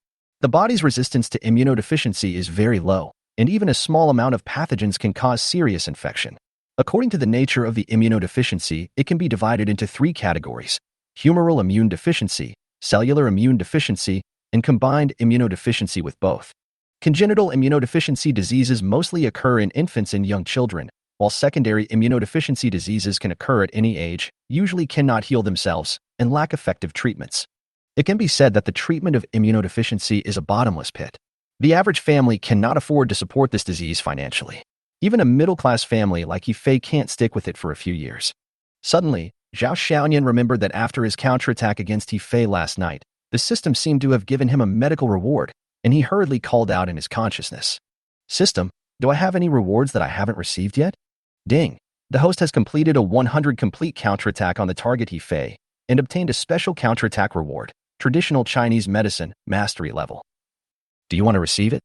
The body's resistance to immunodeficiency is very low, and even a small amount of pathogens can cause serious infection. According to the nature of the immunodeficiency, it can be divided into 3 categories: humoral immune deficiency, cellular immune deficiency, and combined immunodeficiency with both. Congenital immunodeficiency diseases mostly occur in infants and young children, while secondary immunodeficiency diseases can occur at any age, usually cannot heal themselves, and lack effective treatments. It can be said that the treatment of immunodeficiency is a bottomless pit. The average family cannot afford to support this disease financially. Even a middle-class family like He Fei can't stick with it for a few years. Suddenly, Zhao Xiaoyan remembered that after his counterattack against He Fei last night, the system seemed to have given him a medical reward, and he hurriedly called out in his consciousness, "System, do I have any rewards that I haven't received yet?" Ding! The host has completed a 100 complete counterattack on the target He Fei and obtained a special counterattack reward, traditional Chinese medicine, mastery level. Do you want to receive it?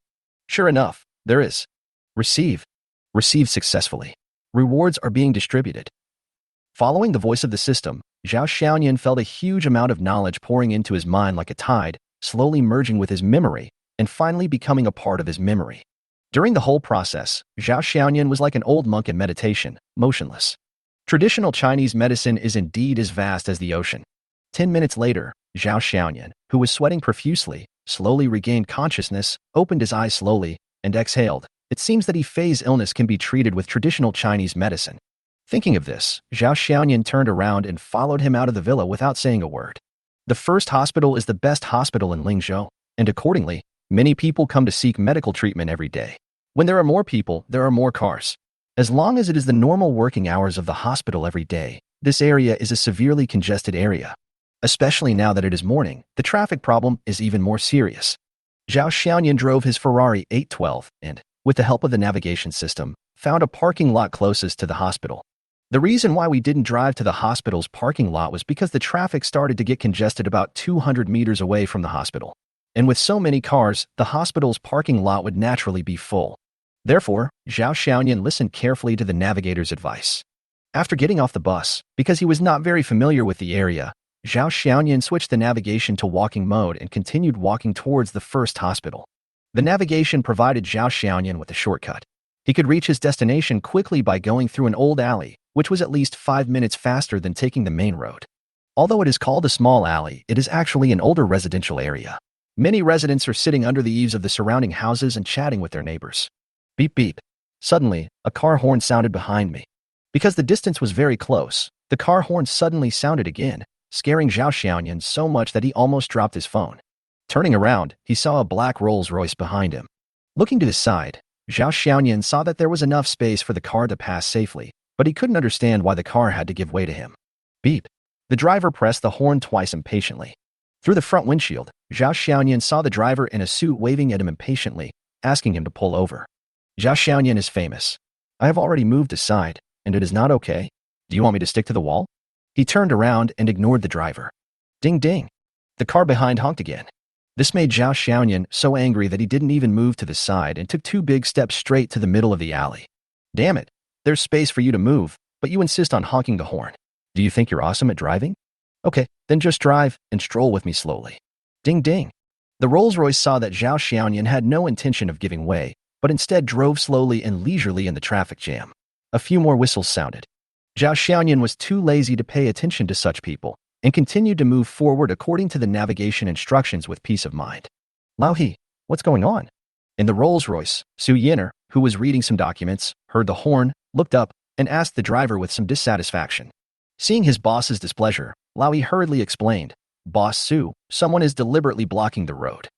Sure enough, there is. Receive. Receive successfully. Rewards are being distributed. Following the voice of the system, Zhao Xiaoyan felt a huge amount of knowledge pouring into his mind like a tide, slowly merging with his memory, and finally becoming a part of his memory. During the whole process, Zhao Xiaoyan was like an old monk in meditation, motionless. Traditional Chinese medicine is indeed as vast as the ocean. 10 minutes later, Zhao Xiaoyan, who was sweating profusely, slowly regained consciousness, opened his eyes slowly, and exhaled. It seems that He Fei's illness can be treated with traditional Chinese medicine. Thinking of this, Zhao Xiaoyan turned around and followed him out of the villa without saying a word. The first hospital is the best hospital in Lingzhou, and accordingly, many people come to seek medical treatment every day. When there are more people, there are more cars. As long as it is the normal working hours of the hospital every day, this area is a severely congested area. Especially now that it is morning, the traffic problem is even more serious. Zhao Xiaoyan drove his Ferrari 812 and, with the help of the navigation system, found a parking lot closest to the hospital. The reason why we didn't drive to the hospital's parking lot was because the traffic started to get congested about 200 meters away from the hospital. And with so many cars, the hospital's parking lot would naturally be full. Therefore, Zhao Xiaoyan listened carefully to the navigator's advice. After getting off the bus, because he was not very familiar with the area, Zhao Xiaoyan switched the navigation to walking mode and continued walking towards the first hospital. The navigation provided Zhao Xiaoyan with a shortcut. He could reach his destination quickly by going through an old alley, which was at least 5 minutes faster than taking the main road. Although it is called a small alley, it is actually an older residential area. Many residents are sitting under the eaves of the surrounding houses and chatting with their neighbors. Beep beep. Suddenly, a car horn sounded behind me. Because the distance was very close, the car horn suddenly sounded again, scaring Zhao Xiaoyan so much that he almost dropped his phone. Turning around, he saw a black Rolls-Royce behind him. Looking to his side, Zhao Xiaoyan saw that there was enough space for the car to pass safely, but he couldn't understand why the car had to give way to him. Beep. The driver pressed the horn twice impatiently. Through the front windshield, Zhao Xiaoyan saw the driver in a suit waving at him impatiently, asking him to pull over. Zhao Xiaoyan is famous. I have already moved aside, and it is not okay. Do you want me to stick to the wall? He turned around and ignored the driver. Ding ding. The car behind honked again. This made Zhao Xiaoyan so angry that he didn't even move to the side and took 2 big steps straight to the middle of the alley. Damn it. There's space for you to move, but you insist on honking the horn. Do you think you're awesome at driving? Okay, then just drive and stroll with me slowly. Ding ding. The Rolls-Royce saw that Zhao Xiaoyan had no intention of giving way, but instead drove slowly and leisurely in the traffic jam. A few more whistles sounded. Zhao Xiaoyan was too lazy to pay attention to such people and continued to move forward according to the navigation instructions with peace of mind. Lao He, what's going on? In the Rolls-Royce, Su Yinner, who was reading some documents, heard the horn, looked up, and asked the driver with some dissatisfaction. Seeing his boss's displeasure, Lao He hurriedly explained, Boss Su, someone is deliberately blocking the road.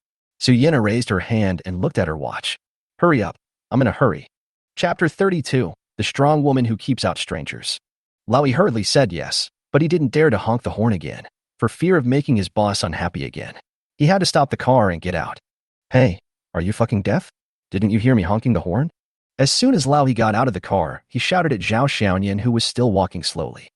Su Yinner raised her hand and looked at her watch. Hurry up, I'm in a hurry. Chapter 32, The Strong Woman Who Keeps Out Strangers. Lao He hurriedly said yes, but he didn't dare to honk the horn again, for fear of making his boss unhappy again. He had to stop the car and get out. Hey, are you fucking deaf? Didn't you hear me honking the horn? As soon as Lao He got out of the car, he shouted at Zhao Xiaoyan, who was still walking slowly.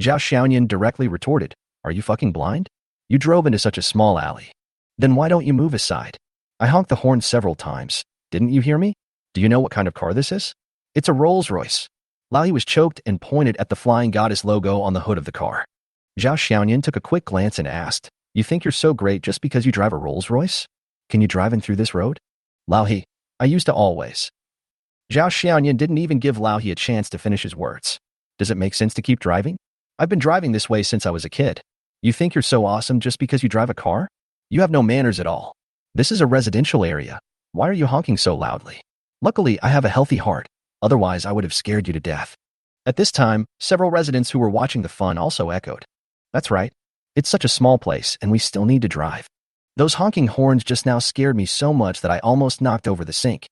Zhao Xiaoyan directly retorted, Are you fucking blind? You drove into such a small alley. Then why don't you move aside? I honked the horn several times. Didn't you hear me? Do you know what kind of car this is? It's a Rolls-Royce. Lao He was choked and pointed at the Flying Goddess logo on the hood of the car. Zhao Xiaoyan took a quick glance and asked, You think you're so great just because you drive a Rolls-Royce? Can you drive in through this road? Lao He, I used to always. Zhao Xiaoyan didn't even give Lao He a chance to finish his words. Does it make sense to keep driving? I've been driving this way since I was a kid. You think you're so awesome just because you drive a car? You have no manners at all. This is a residential area. Why are you honking so loudly? Luckily, I have a healthy heart. Otherwise, I would have scared you to death. At this time, several residents who were watching the fun also echoed. That's right. It's such a small place, and we still need to drive. Those honking horns just now scared me so much that I almost knocked over the sink.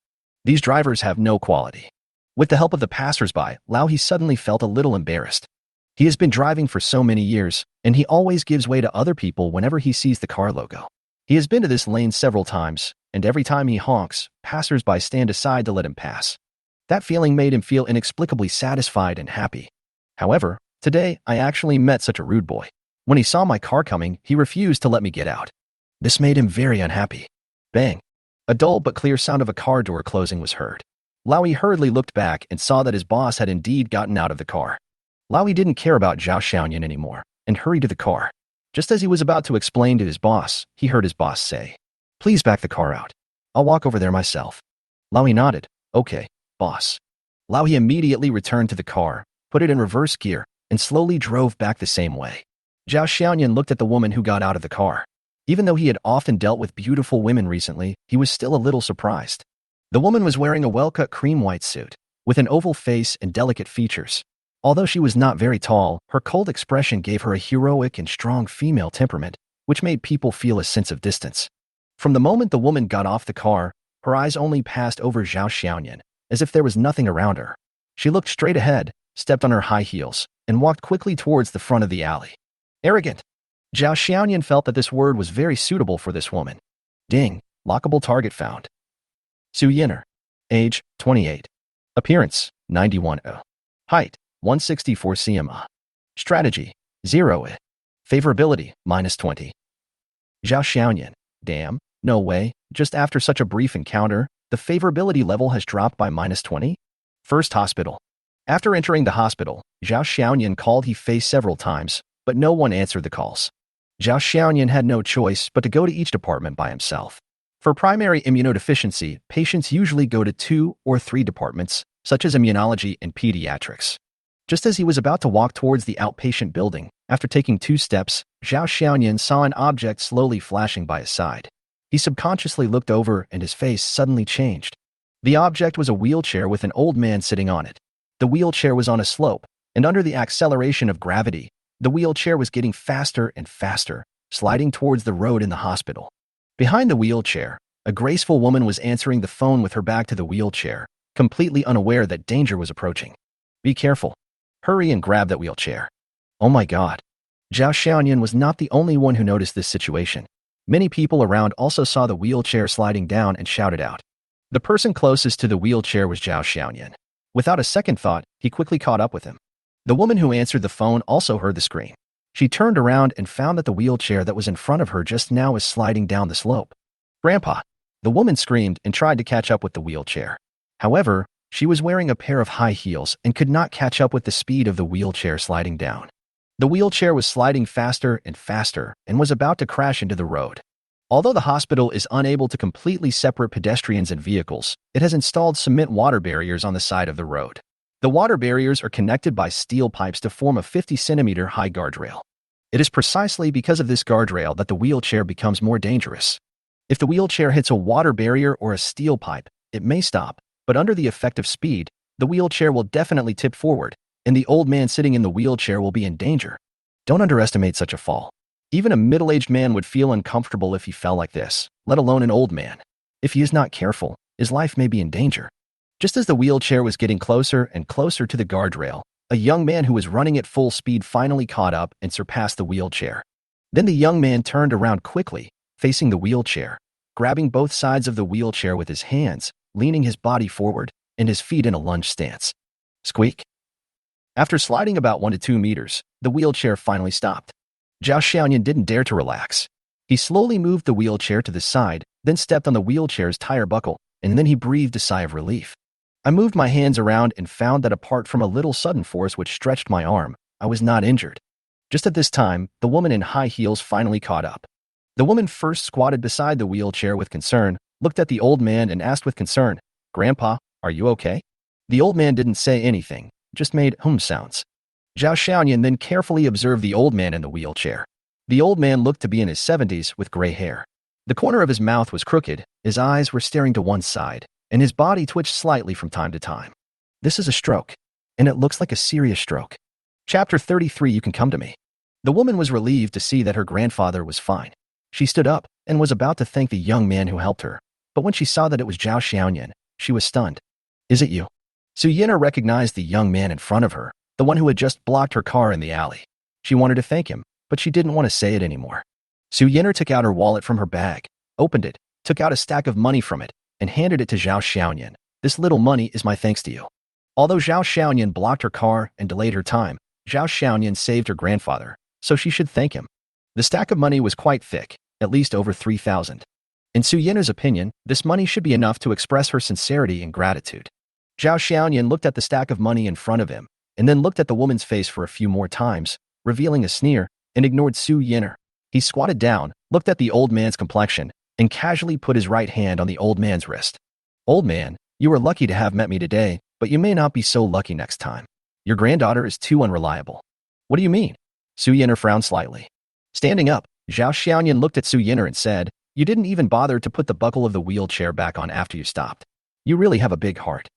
These drivers have no quality. With the help of the passers-by, Lao He suddenly felt a little embarrassed. He has been driving for so many years, and he always gives way to other people whenever he sees the car logo. He has been to this lane several times, and every time he honks, passers-by stand aside to let him pass. That feeling made him feel inexplicably satisfied and happy. However, today I actually met such a rude boy. When he saw my car coming, he refused to let me get out. This made him very unhappy. Bang! A dull but clear sound of a car door closing was heard. Lao He hurriedly looked back and saw that his boss had indeed gotten out of the car. Lao He didn't care about Zhao Xiaoyan anymore and hurried to the car. Just as he was about to explain to his boss, he heard his boss say, Please back the car out. I'll walk over there myself. Lao He nodded. Okay, boss. Lao He immediately returned to the car, put it in reverse gear, and slowly drove back the same way. Zhao Xiaoyan looked at the woman who got out of the car. Even though he had often dealt with beautiful women recently, he was still a little surprised. The woman was wearing a well-cut cream white suit, with an oval face and delicate features. Although she was not very tall, her cold expression gave her a heroic and strong female temperament, which made people feel a sense of distance. From the moment the woman got off the car, her eyes only passed over Zhao Xiaoyan, as if there was nothing around her. She looked straight ahead, stepped on her high heels, and walked quickly towards the front of the alley. Arrogant. Zhao Xiaoyan felt that this word was very suitable for this woman. Ding, lockable target found. Su Yinner. Age, 28. Appearance, 91. Height, 164 cm. Strategy, 0. Favorability, -20. Zhao Xiaoyan. Damn, no way, just after such a brief encounter, the favorability level has dropped by -20? First hospital. After entering the hospital, Zhao Xiaoyan called he faced several times, but no one answered the calls. Zhao Xiaoyan had no choice but to go to each department by himself. For primary immunodeficiency, patients usually go to 2 or 3 departments, such as immunology and pediatrics. Just as he was about to walk towards the outpatient building, after taking 2 steps, Zhao Xiaoyan saw an object slowly flashing by his side. He subconsciously looked over and his face suddenly changed. The object was a wheelchair with an old man sitting on it. The wheelchair was on a slope, and under the acceleration of gravity, the wheelchair was getting faster and faster, sliding towards the road in the hospital. Behind the wheelchair, a graceful woman was answering the phone with her back to the wheelchair, completely unaware that danger was approaching. Be careful. Hurry and grab that wheelchair. Oh my God. Zhao Xiaoyan was not the only one who noticed this situation. Many people around also saw the wheelchair sliding down and shouted out. The person closest to the wheelchair was Zhao Xiaoyan. Without a second thought, he quickly caught up with him. The woman who answered the phone also heard the scream. She turned around and found that the wheelchair that was in front of her just now was sliding down the slope. "Grandpa!" The woman screamed and tried to catch up with the wheelchair. However, she was wearing a pair of high heels and could not catch up with the speed of the wheelchair sliding down. The wheelchair was sliding faster and faster and was about to crash into the road. Although the hospital is unable to completely separate pedestrians and vehicles, it has installed cement water barriers on the side of the road. The water barriers are connected by steel pipes to form a 50-centimeter high guardrail. It is precisely because of this guardrail that the wheelchair becomes more dangerous. If the wheelchair hits a water barrier or a steel pipe, it may stop, but under the effect of speed, the wheelchair will definitely tip forward, and the old man sitting in the wheelchair will be in danger. Don't underestimate such a fall. Even a middle-aged man would feel uncomfortable if he fell like this, let alone an old man. If he is not careful, his life may be in danger. Just as the wheelchair was getting closer and closer to the guardrail, a young man who was running at full speed finally caught up and surpassed the wheelchair. Then the young man turned around quickly, facing the wheelchair, grabbing both sides of the wheelchair with his hands, leaning his body forward, and his feet in a lunge stance. Squeak! After sliding about 1 to 2 meters, the wheelchair finally stopped. Zhao Xiaoyan didn't dare to relax. He slowly moved the wheelchair to the side, then stepped on the wheelchair's tire buckle, and then he breathed a sigh of relief. I moved my hands around and found that apart from a little sudden force which stretched my arm, I was not injured. Just at this time, the woman in high heels finally caught up. The woman first squatted beside the wheelchair with concern, looked at the old man and asked with concern, "Grandpa, are you okay?" The old man didn't say anything, just made sounds. Zhao Xiaoyan then carefully observed the old man in the wheelchair. The old man looked to be in his 70s with gray hair. The corner of his mouth was crooked, his eyes were staring to one side, and his body twitched slightly from time to time. This is a stroke, and it looks like a serious stroke. Chapter 33. You can come to me. The woman was relieved to see that her grandfather was fine. She stood up and was about to thank the young man who helped her, but when she saw that it was Zhao Xiaoyan, she was stunned. "Is it you?" Su Yin'er recognized the young man in front of her, the one who had just blocked her car in the alley. She wanted to thank him, but she didn't want to say it anymore. Su Yin'er took out her wallet from her bag, opened it, took out a stack of money from it, and handed it to Zhao Xiaoyan. "This little money is my thanks to you." Although Zhao Xiaoyan blocked her car and delayed her time, Zhao Xiaoyan saved her grandfather, so she should thank him. The stack of money was quite thick, at least over 3,000. In Su Yin'er's opinion, this money should be enough to express her sincerity and gratitude. Zhao Xiaoyan looked at the stack of money in front of him, and then looked at the woman's face for a few more times, revealing a sneer, and ignored Su Yin'er. He squatted down, looked at the old man's complexion, and casually put his right hand on the old man's wrist. "Old man, you were lucky to have met me today, but you may not be so lucky next time. Your granddaughter is too unreliable." "What do you mean?" Su Yin'er frowned slightly. Standing up, Zhao Xiaoyan looked at Su Yin'er and said, "You didn't even bother to put the buckle of the wheelchair back on after you stopped. You really have a big heart.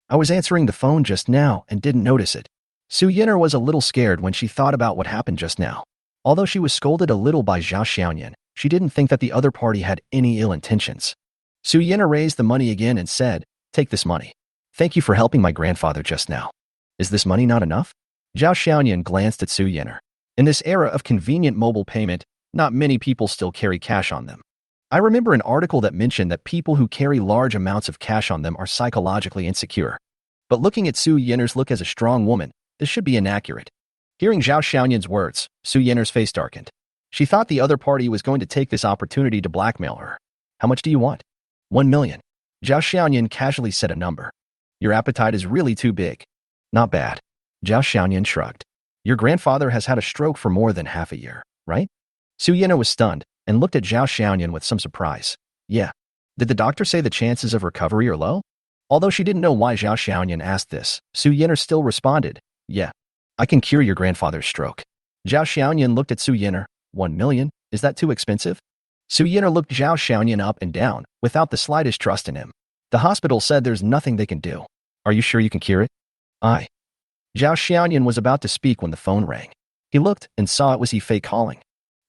I was answering the phone just now and didn't notice it." Su Yin'er was a little scared when she thought about what happened just now. Although she was scolded a little by Zhao Xiaoyan, she didn't think that the other party had any ill intentions. Su Yin'er raised the money again and said, "Take this money. Thank you for helping my grandfather just now. Is this money not enough?" Zhao Xiaoyan glanced at Su Yin'er. In this era of convenient mobile payment, not many people still carry cash on them. I remember an article that mentioned that people who carry large amounts of cash on them are psychologically insecure. But looking at Su Yin'er's look as a strong woman, this should be inaccurate. Hearing Zhao Xiaoyan's words, Su Yin'er's face darkened. She thought the other party was going to take this opportunity to blackmail her. "How much do you want?" 1 million. Zhao Xiaoyan casually said a number. "Your appetite is really too big." "Not bad." Zhao Xiaoyan shrugged. "Your grandfather has had a stroke for more than half a year, right?" Su Yin'er was stunned and looked at Zhao Xiaoyan with some surprise. "Yeah." "Did the doctor say the chances of recovery are low?" Although she didn't know why Zhao Xiaoyan asked this, Su Yin'er still responded, "Yeah. I can cure your grandfather's stroke." Zhao Xiaoyan looked at Su Yin'er. 1 million? Is that too expensive?" Su Yin'er looked Zhao Xiaoyan up and down, without the slightest trust in him. "The hospital said there's nothing they can do. Are you sure you can cure it?" "I." Zhao Xiaoyan was about to speak when the phone rang. He looked and saw it was Yifei calling.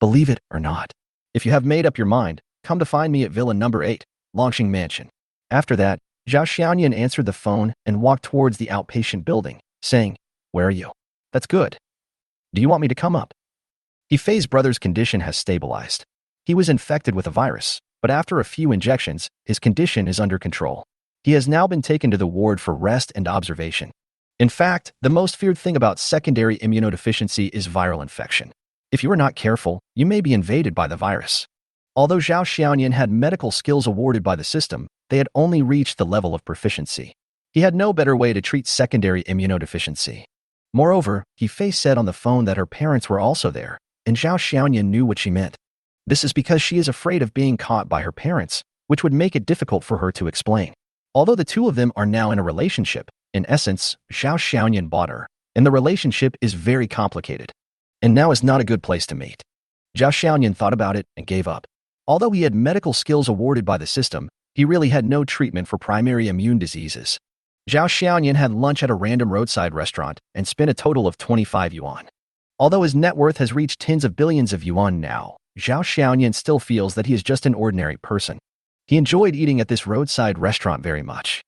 "Believe it or not, if you have made up your mind, come to find me at Villa number 8, Longxing Mansion." After that, Zhao Xiaoyan answered the phone and walked towards the outpatient building, saying, "Where are you?" "That's good. Do you want me to come up?" Yifei's brother's condition has stabilized. He was infected with a virus, but after a few injections, his condition is under control. He has now been taken to the ward for rest and observation. In fact, the most feared thing about secondary immunodeficiency is viral infection. If you are not careful, you may be invaded by the virus. Although Zhao Xiaoyan had medical skills awarded by the system, they had only reached the level of proficiency. He had no better way to treat secondary immunodeficiency. Moreover, he said on the phone that her parents were also there, and Zhao Xiaoyan knew what she meant. This is because she is afraid of being caught by her parents, which would make it difficult for her to explain. Although the two of them are now in a relationship, in essence, Zhao Xiaoyan bought her, and the relationship is very complicated. And now is not a good place to meet. Zhao Xiaoyan thought about it and gave up. Although he had medical skills awarded by the system, he really had no treatment for primary immune diseases. Zhao Xiaoyan had lunch at a random roadside restaurant and spent a total of 25 yuan. Although his net worth has reached tens of billions of yuan now, Zhao Xiaoyan still feels that he is just an ordinary person. He enjoyed eating at this roadside restaurant very much.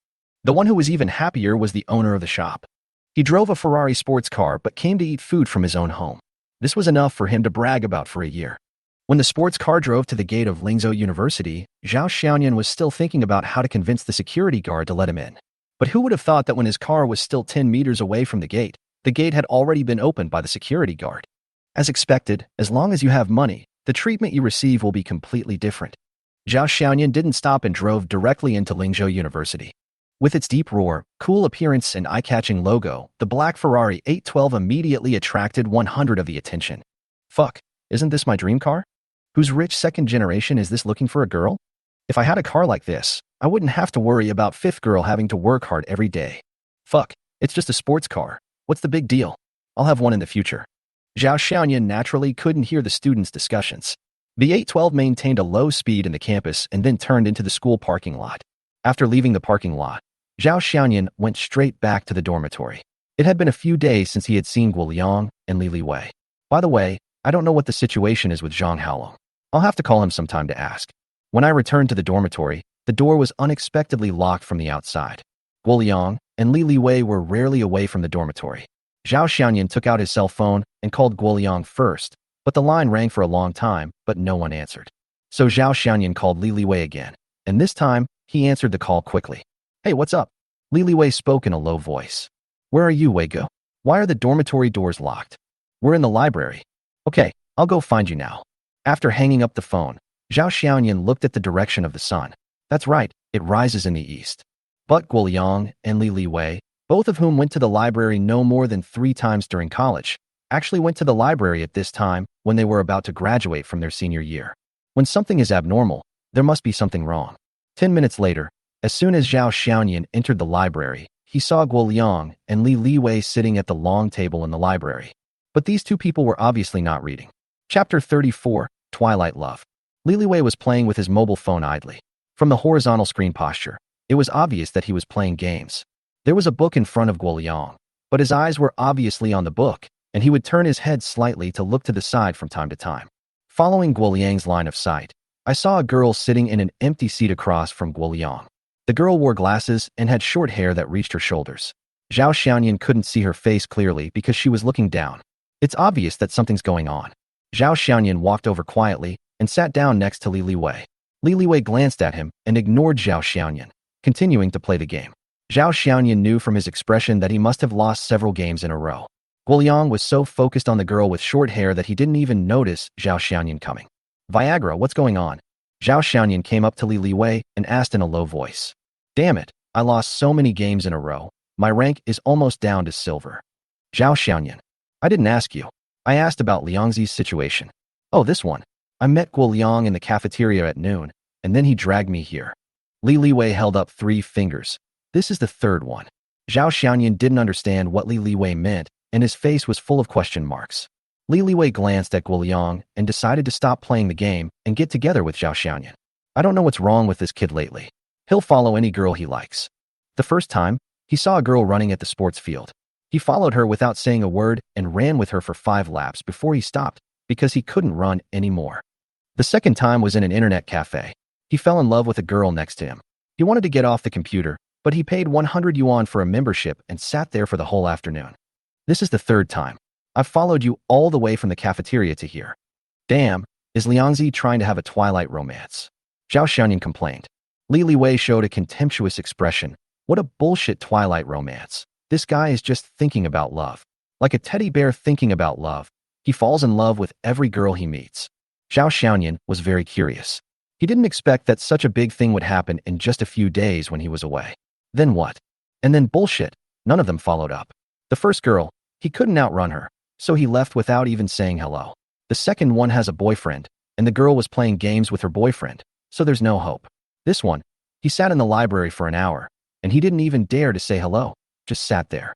The one who was even happier was the owner of the shop. He drove a Ferrari sports car but came to eat food from his own home. This was enough for him to brag about for a year. When the sports car drove to the gate of Lingzhou University, Zhao Xiaoyan was still thinking about how to convince the security guard to let him in. But who would have thought that when his car was still 10 meters away from the gate had already been opened by the security guard. As expected, as long as you have money, the treatment you receive will be completely different. Zhao Xiaoyan didn't stop and drove directly into Lingzhou University. With its deep roar, cool appearance and eye-catching logo, the black Ferrari 812 immediately attracted 100 of the attention. Fuck, isn't this my dream car? Whose rich second generation is this looking for a girl? If I had a car like this, I wouldn't have to worry about fifth girl having to work hard every day. Fuck, it's just a sports car. What's the big deal? I'll have one in the future. Zhao Xiaoyan naturally couldn't hear the students' discussions. The 812 maintained a low speed in the campus and then turned into the school parking lot. After leaving the parking lot, Zhao Xiaoyan went straight back to the dormitory. It had been a few days since he had seen Guoliang and Li Wei. By the way, I don't know what the situation is with Zhang Haolong. I'll have to call him sometime to ask. When I returned to the dormitory, the door was unexpectedly locked from the outside. Guoliang and Li Wei were rarely away from the dormitory. Zhao Xiaoyan took out his cell phone and called Guoliang first, but the line rang for a long time, but no one answered. So Zhao Xiaoyan called Li Wei again, and this time, he answered the call quickly. Hey, what's up? Li Wei spoke in a low voice. Where are you, Weigo? Why are the dormitory doors locked? We're in the library. Okay, I'll go find you now. After hanging up the phone, Zhao Xiaoyan looked at the direction of the sun. That's right, it rises in the east. But Guoliang and Li Wei, both of whom went to the library no more than 3 times during college, actually went to the library at this time when they were about to graduate from their senior year. When something is abnormal, there must be something wrong. 10 minutes later, as soon as Zhao Xiaoyan entered the library, he saw Guoliang and Li Wei sitting at the long table in the library. But these two people were obviously not reading. Chapter 34, Twilight Love. Li Wei was playing with his mobile phone idly. From the horizontal screen posture, it was obvious that he was playing games. There was a book in front of Guoliang, but his eyes were obviously on the book, and he would turn his head slightly to look to the side from time to time. Following Guoliang's line of sight, I saw a girl sitting in an empty seat across from Guoliang. The girl wore glasses and had short hair that reached her shoulders. Zhao Xiaoyan couldn't see her face clearly because she was looking down. It's obvious that something's going on. Zhao Xiaoyan walked over quietly and sat down next to Li Wei. Li Wei glanced at him and ignored Zhao Xiaoyan, continuing to play the game. Zhao Xiaoyan knew from his expression that he must have lost several games in a row. Guoliang was so focused on the girl with short hair that he didn't even notice Zhao Xiaoyan coming. Viagra, what's going on? Zhao Xiaoyan came up to Li Wei and asked in a low voice. Damn it, I lost so many games in a row. My rank is almost down to silver. Zhao Xiaoyan. I didn't ask you. I asked about Liangzi's situation. Oh, this one. I met Guoliang in the cafeteria at noon, and then he dragged me here. Li Wei held up 3 fingers. This is the third one. Zhao Xiaoyan didn't understand what Li Wei meant, and his face was full of question marks. Li Wei glanced at Guoliang and decided to stop playing the game and get together with Zhao Xiaoyan. I don't know what's wrong with this kid lately. He'll follow any girl he likes. The first time, he saw a girl running at the sports field. He followed her without saying a word and ran with her for 5 laps before he stopped because he couldn't run anymore. The second time was in an internet cafe. He fell in love with a girl next to him. He wanted to get off the computer, but he paid 100 yuan for a membership and sat there for the whole afternoon. This is the third time. I've followed you all the way from the cafeteria to here. Damn, is Liangzi trying to have a twilight romance? Zhao Xiaoyan complained. Li Liwei showed a contemptuous expression. What a bullshit twilight romance. This guy is just thinking about love. Like a teddy bear thinking about love. He falls in love with every girl he meets. Zhao Xiaoyan was very curious. He didn't expect that such a big thing would happen in just a few days when he was away. Then what? And then bullshit. None of them followed up. The first girl, he couldn't outrun her, so he left without even saying hello. The second one has a boyfriend, and the girl was playing games with her boyfriend, so there's no hope. This one, he sat in the library for an hour, and he didn't even dare to say hello, just sat there.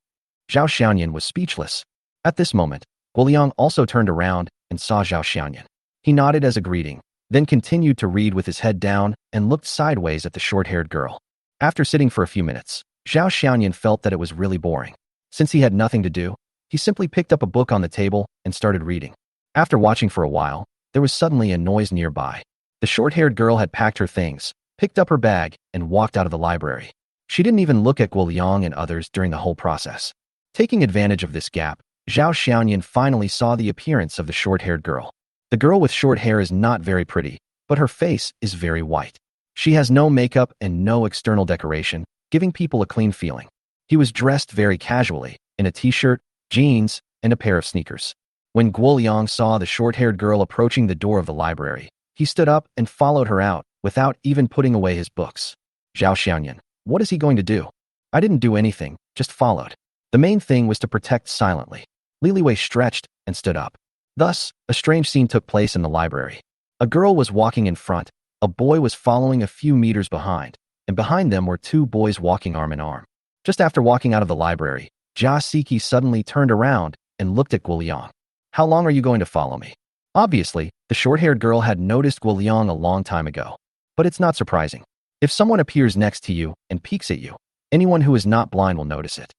Zhao Xiaoyan was speechless. At this moment, Guoliang also turned around and saw Zhao Xiaoyan. He nodded as a greeting, then continued to read with his head down and looked sideways at the short-haired girl. After sitting for a few minutes, Zhao Xiaoyan felt that it was really boring. Since he had nothing to do, he simply picked up a book on the table and started reading. After watching for a while, there was suddenly a noise nearby. The short-haired girl had packed her things, picked up her bag, and walked out of the library. She didn't even look at Guoliang and others during the whole process. Taking advantage of this gap, Zhao Xiaoyan finally saw the appearance of the short-haired girl. The girl with short hair is not very pretty, but her face is very white. She has no makeup and no external decoration, giving people a clean feeling. He was dressed very casually, in a t-shirt, jeans, and a pair of sneakers. When Guoliang saw the short-haired girl approaching the door of the library, he stood up and followed her out, without even putting away his books. Zhao Xiaoyan, what is he going to do? I didn't do anything, just followed. The main thing was to protect silently. Li Liwei stretched and stood up. Thus, a strange scene took place in the library. A girl was walking in front, a boy was following a few meters behind, and behind them were two boys walking arm in arm. Just after walking out of the library, Jia Siki suddenly turned around and looked at Guoliang. How long are you going to follow me? Obviously, the short-haired girl had noticed Guoliang a long time ago. But it's not surprising. If someone appears next to you and peeks at you, anyone who is not blind will notice it.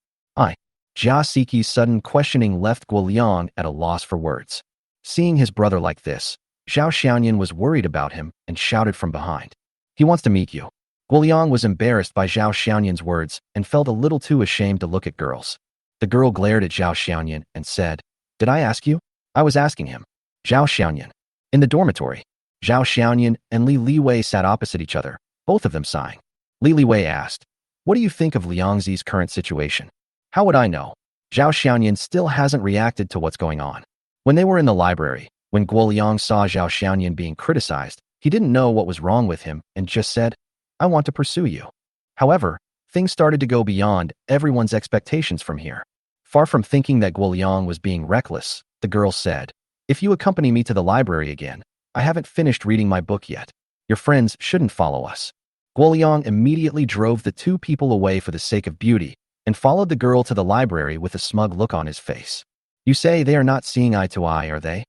Jia Siki's sudden questioning left Guoliang at a loss for words. Seeing his brother like this, Zhao Xiaoyan was worried about him and shouted from behind. He wants to meet you. Guoliang was embarrassed by Zhao Xiaoyan's words and felt a little too ashamed to look at girls. The girl glared at Zhao Xiaoyan and said, Did I ask you? I was asking him. Zhao Xiaoyan. In the dormitory, Zhao Xiaoyan and Li Liwei sat opposite each other, both of them sighing. Li Liwei asked, What do you think of Liangzi's current situation? How would I know? Zhao Xiaoyan still hasn't reacted to what's going on. When they were in the library, when Guoliang saw Zhao Xiaoyan being criticized, he didn't know what was wrong with him and just said, I want to pursue you. However, things started to go beyond everyone's expectations from here. Far from thinking that Guoliang was being reckless, the girl said, If you accompany me to the library again, I haven't finished reading my book yet. Your friends shouldn't follow us. Guoliang immediately drove the two people away for the sake of beauty, and followed the girl to the library with a smug look on his face. You say they are not seeing eye to eye, are they?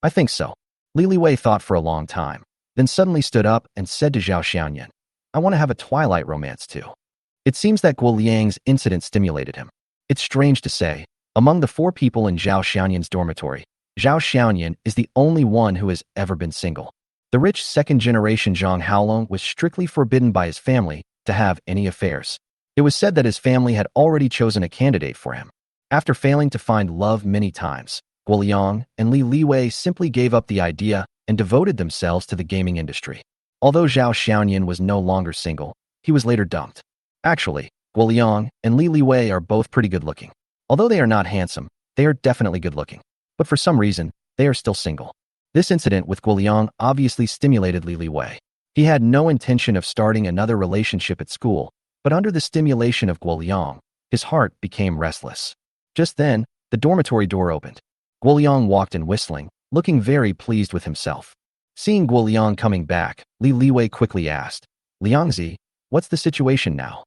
I think so. Li Liwei thought for a long time, then suddenly stood up and said to Zhao Xiaoyan, I want to have a twilight romance too. It seems that Guoliang's incident stimulated him. It's strange to say, among the 4 people in Zhao Xiaoyan's dormitory, Zhao Xiaoyan is the only one who has ever been single. The rich second-generation Zhang Haolong was strictly forbidden by his family to have any affairs. It was said that his family had already chosen a candidate for him. After failing to find love many times, Guoliang and Li Liwei simply gave up the idea and devoted themselves to the gaming industry. Although Zhao Xiaoyan was no longer single, he was later dumped. Actually, Guoliang and Li Liwei are both pretty good-looking. Although they are not handsome, they are definitely good-looking. But for some reason, they are still single. This incident with Guoliang obviously stimulated Li Liwei. He had no intention of starting another relationship at school, but under the stimulation of Guoliang, his heart became restless. Just then, the dormitory door opened. Guoliang walked in whistling, looking very pleased with himself. Seeing Guoliang coming back, Li Liwei quickly asked, Liangzi, what's the situation now?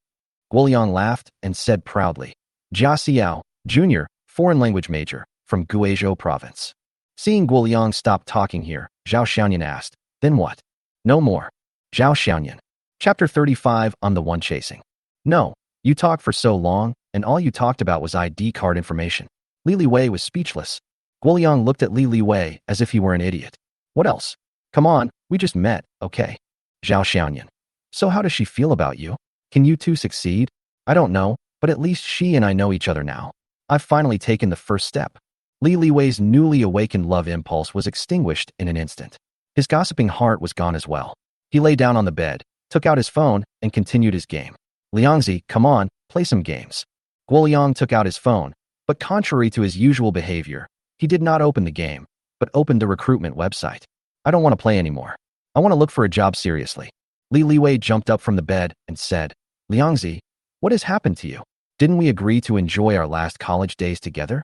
Guoliang laughed and said proudly, Jia Xiao, Jr., foreign language major, from Guizhou province. Seeing Guoliang stop talking here, Zhao Xiaoyan asked, Then what? No more. Zhao Xiaoyan. Chapter 35 on the one chasing. No, you talked for so long, and all you talked about was ID card information. Li Liwei was speechless. Guoliang looked at Li Liwei as if he were an idiot. What else? Come on, we just met, okay? Zhao Xiaoyan. So how does she feel about you? Can you two succeed? I don't know, but at least she and I know each other now. I've finally taken the first step. Li Liwei's newly awakened love impulse was extinguished in an instant. His gossiping heart was gone as well. He lay down on the bed, took out his phone and continued his game. Liangzi, come on, play some games. Guoliang took out his phone, but contrary to his usual behavior, he did not open the game, but opened the recruitment website. I don't want to play anymore. I want to look for a job seriously. Li Liwei jumped up from the bed and said, Liangzi, what has happened to you? Didn't we agree to enjoy our last college days together?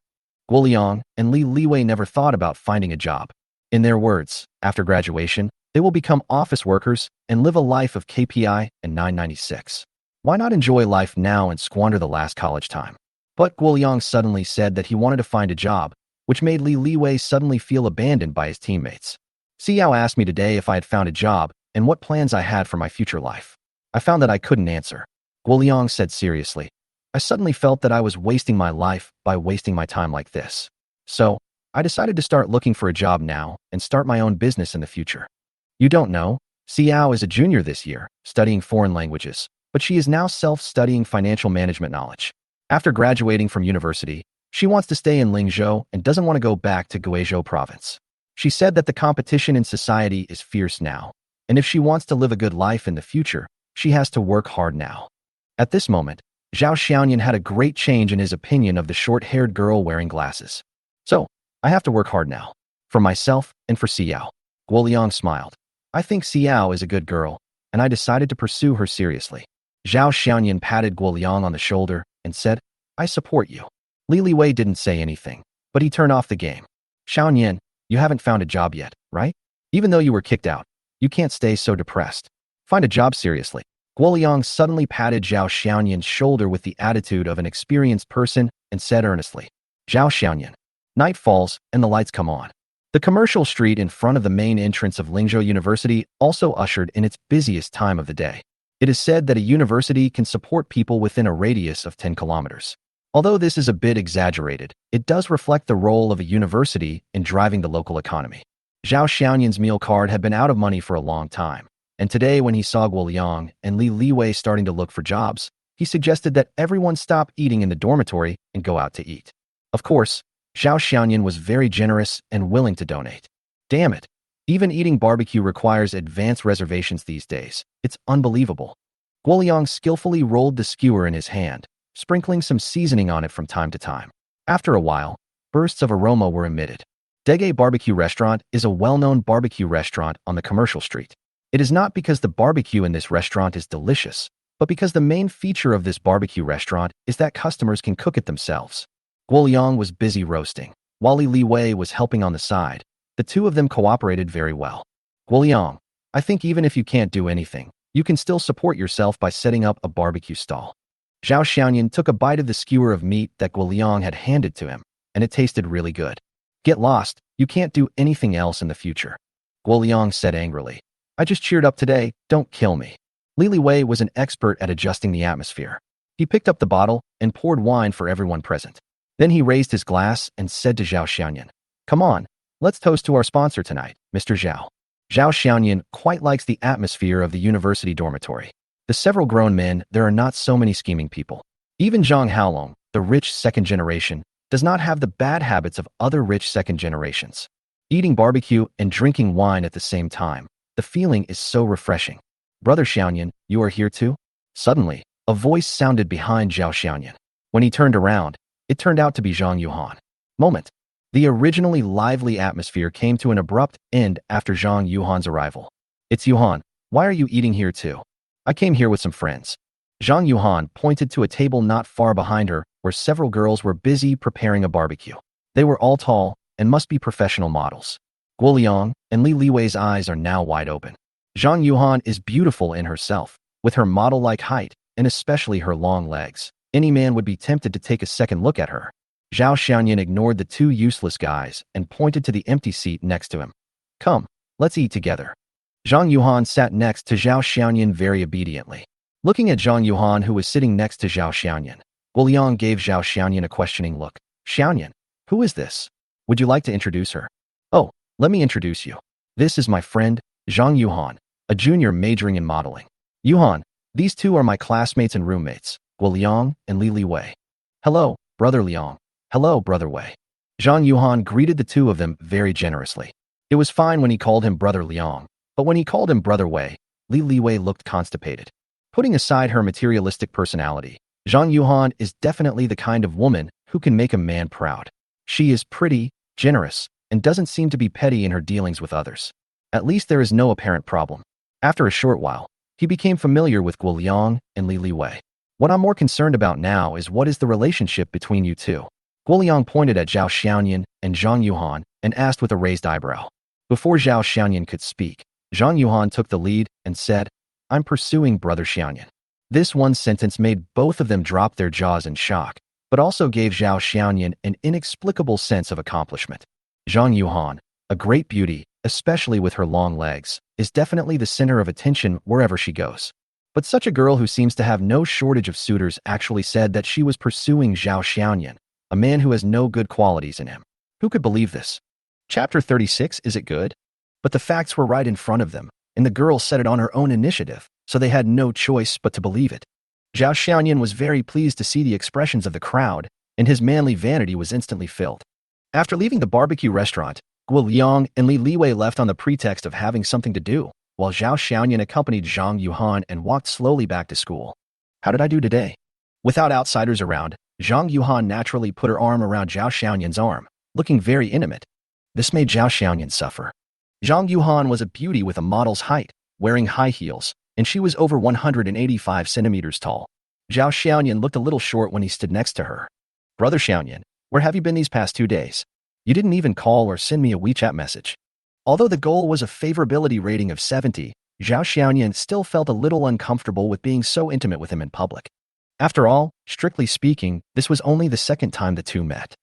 Guoliang and Li Liwei never thought about finding a job. In their words, after graduation, they will become office workers and live a life of KPI and 996. Why not enjoy life now and squander the last college time? But Guoliang suddenly said that he wanted to find a job, which made Li Liwei suddenly feel abandoned by his teammates. Xiao asked me today if I had found a job and what plans I had for my future life. I found that I couldn't answer. Guoliang said seriously. I suddenly felt that I was wasting my life by wasting my time like this. So, I decided to start looking for a job now and start my own business in the future. You don't know, Xiao is a junior this year, studying foreign languages, but she is now self-studying financial management knowledge. After graduating from university, she wants to stay in Lingzhou and doesn't want to go back to Guizhou province. She said that the competition in society is fierce now, and if she wants to live a good life in the future, she has to work hard now. At this moment, Zhao Xiaoyan had a great change in his opinion of the short-haired girl wearing glasses. So, I have to work hard now. For myself and for Xiao. Guoliang smiled. I think Xiao is a good girl, and I decided to pursue her seriously. Zhao Xiaoyan patted Guoliang on the shoulder and said, I support you. Li Liwei didn't say anything, but he turned off the game. Xiaoyan, you haven't found a job yet, right? Even though you were kicked out, you can't stay so depressed. Find a job seriously. Guoliang suddenly patted Zhao Xiaoyan's shoulder with the attitude of an experienced person and said earnestly, Zhao Xiaoyan. Night falls and the lights come on. The commercial street in front of the main entrance of Lingzhou University also ushered in its busiest time of the day. It is said that a university can support people within a radius of 10 kilometers. Although this is a bit exaggerated, it does reflect the role of a university in driving the local economy. Zhao Xiaoyan's meal card had been out of money for a long time, and today when he saw Guoliang and Li Liwei starting to look for jobs, he suggested that everyone stop eating in the dormitory and go out to eat. Of course, Zhao Xiaoyan was very generous and willing to donate. Damn it, even eating barbecue requires advanced reservations these days. It's unbelievable. Guoliang skillfully rolled the skewer in his hand, sprinkling some seasoning on it from time to time. After a while, bursts of aroma were emitted. Dege Barbecue Restaurant is a well-known barbecue restaurant on the commercial street. It is not because the barbecue in this restaurant is delicious, but because the main feature of this barbecue restaurant is that customers can cook it themselves. Guoliang was busy roasting, while Li Liwei was helping on the side. The two of them cooperated very well. Guoliang, I think even if you can't do anything, you can still support yourself by setting up a barbecue stall. Zhao Xiaoyan took a bite of the skewer of meat that Guoliang had handed to him, and it tasted really good. Get lost, you can't do anything else in the future. Guoliang said angrily. I just cheered up today, don't kill me. Li Liwei was an expert at adjusting the atmosphere. He picked up the bottle and poured wine for everyone present. Then he raised his glass and said to Zhao Xiaoyan, Come on, let's toast to our sponsor tonight, Mr. Zhao. Zhao Xiaoyan quite likes the atmosphere of the university dormitory. The several grown men, there are not so many scheming people. Even Zhang Haolong, the rich second generation, does not have the bad habits of other rich second generations. Eating barbecue and drinking wine at the same time, the feeling is so refreshing. Brother Xiaoyan, you are here too? Suddenly, a voice sounded behind Zhao Xiaoyan. When he turned around, it turned out to be Zhang Yuan. Moment. The originally lively atmosphere came to an abrupt end after Zhang Yuan's arrival. It's Yuan. Why are you eating here too? I came here with some friends. Zhang Yuan pointed to a table not far behind her where several girls were busy preparing a barbecue. They were all tall and must be professional models. Guoliang and Li Liwei's eyes are now wide open. Zhang Yuan is beautiful in herself, with her model-like height and especially her long legs. Any man would be tempted to take a second look at her. Zhao Xiaoyan ignored the two useless guys and pointed to the empty seat next to him. Come, let's eat together. Zhang Yuan sat next to Zhao Xiaoyan very obediently. Looking at Zhang Yuan who was sitting next to Zhao Xiaoyan, Guoliang gave Zhao Xiaoyan a questioning look. Xiaoyan, who is this? Would you like to introduce her? Oh, let me introduce you. This is my friend, Zhang Yuan, a junior majoring in modeling. Yuan, these two are my classmates and roommates, Guoliang and Li Liwei. Hello, brother Liang. Hello, brother Wei. Zhang Yuan greeted the two of them very generously. It was fine when he called him brother Liang, but when he called him brother Wei, Li Liwei looked constipated. Putting aside her materialistic personality, Zhang Yuhan is definitely the kind of woman who can make a man proud. She is pretty, generous, and doesn't seem to be petty in her dealings with others. At least there is no apparent problem. After a short while, he became familiar with Guo Liang and Li Liwei. What I'm more concerned about now is what is the relationship between you two. Guo Liang pointed at Zhao Xiaoyan and Zhang Yuhan and asked with a raised eyebrow. Before Zhao Xiaoyan could speak, Zhang Yuhan took the lead and said, I'm pursuing Brother Xiaoyan. This one sentence made both of them drop their jaws in shock, but also gave Zhao Xiaoyan an inexplicable sense of accomplishment. Zhang Yuhan, a great beauty, especially with her long legs, is definitely the center of attention wherever she goes. But such a girl who seems to have no shortage of suitors actually said that she was pursuing Zhao Xiaoyan, a man who has no good qualities in him. Who could believe this? Chapter 36, is it good? But the facts were right in front of them, and the girl said it on her own initiative, so they had no choice but to believe it. Zhao Xiaoyan was very pleased to see the expressions of the crowd, and his manly vanity was instantly filled. After leaving the barbecue restaurant, Guo Liang and Li Liwei left on the pretext of having something to do, while Zhao Xiaoyan accompanied Zhang Yuhan and walked slowly back to school. How did I do today? Without outsiders around, Zhang Yuhan naturally put her arm around Zhao Xiaoyan's arm, looking very intimate. This made Zhao Xiaoyan suffer. Zhang Yuhan was a beauty with a model's height, wearing high heels, and she was over 185 centimeters tall. Zhao Xiaoyan looked a little short when he stood next to her. Brother Xiaoyan, where have you been these past 2 days? You didn't even call or send me a WeChat message. Although the goal was a favorability rating of 70, Zhao Xiaoyan still felt a little uncomfortable with being so intimate with him in public. After all, strictly speaking, this was only the second time the two met.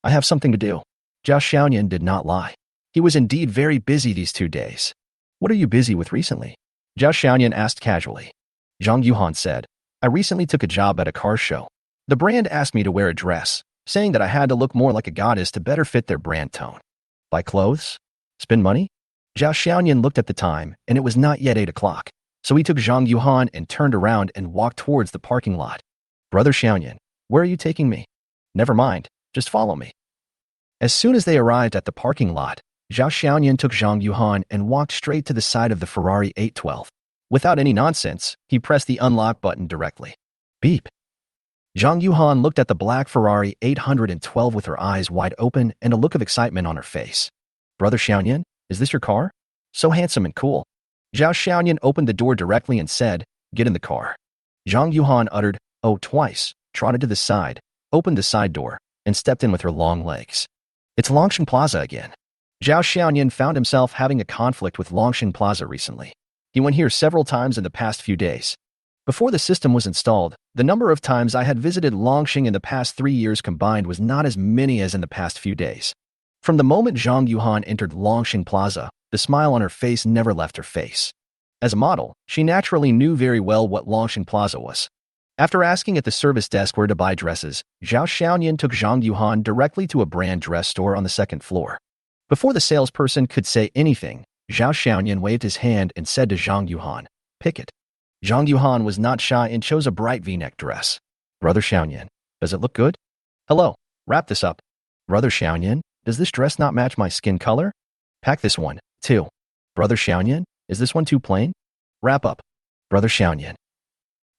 I have something to do. Zhao Xiaoyan did not lie. He was indeed very busy these 2 days. What are you busy with recently? Zhao Xiaoyan asked casually. Zhang Yuhan said, I recently took a job at a car show. The brand asked me to wear a dress, saying that I had to look more like a goddess to better fit their brand tone. Buy clothes? Spend money? Zhao Xiaoyan looked at the time, and it was not yet 8 o'clock, so he took Zhang Yuhan and turned around and walked towards the parking lot. Brother Xiaoyan, where are you taking me? Never mind, just follow me. As soon as they arrived at the parking lot, Zhao Xiaoyan took Zhang Yuhan and walked straight to the side of the Ferrari 812. Without any nonsense, he pressed the unlock button directly. Beep. Zhang Yuhan looked at the black Ferrari 812 with her eyes wide open and a look of excitement on her face. Brother Xiaoyan, is this your car? So handsome and cool. Zhao Xiaoyan opened the door directly and said, get in the car. Zhang Yuhan uttered, oh, twice, trotted to the side, opened the side door, and stepped in with her long legs. It's Longshan Plaza again. Zhao Xiaoyan found himself having a conflict with Longshan Plaza recently. He went here several times in the past few days. Before the system was installed, the number of times I had visited Longshan in the past 3 years combined was not as many as in the past few days. From the moment Zhang Yuhan entered Longshan Plaza, the smile on her face never left her face. As a model, she naturally knew very well what Longshan Plaza was. After asking at the service desk where to buy dresses, Zhao Xiaoyan took Zhang Yuhan directly to a brand dress store on the second floor. Before the salesperson could say anything, Zhao Xiaoyan waved his hand and said to Zhang Yuhan, pick it. Zhang Yuhan was not shy and chose a bright V-neck dress. Brother Xiaoyan, does it look good? Hello, wrap this up. Brother Xiaoyan, does this dress not match my skin color? Pack this one, too. Brother Xiaoyan, is this one too plain? Wrap up. Brother Xiaoyan.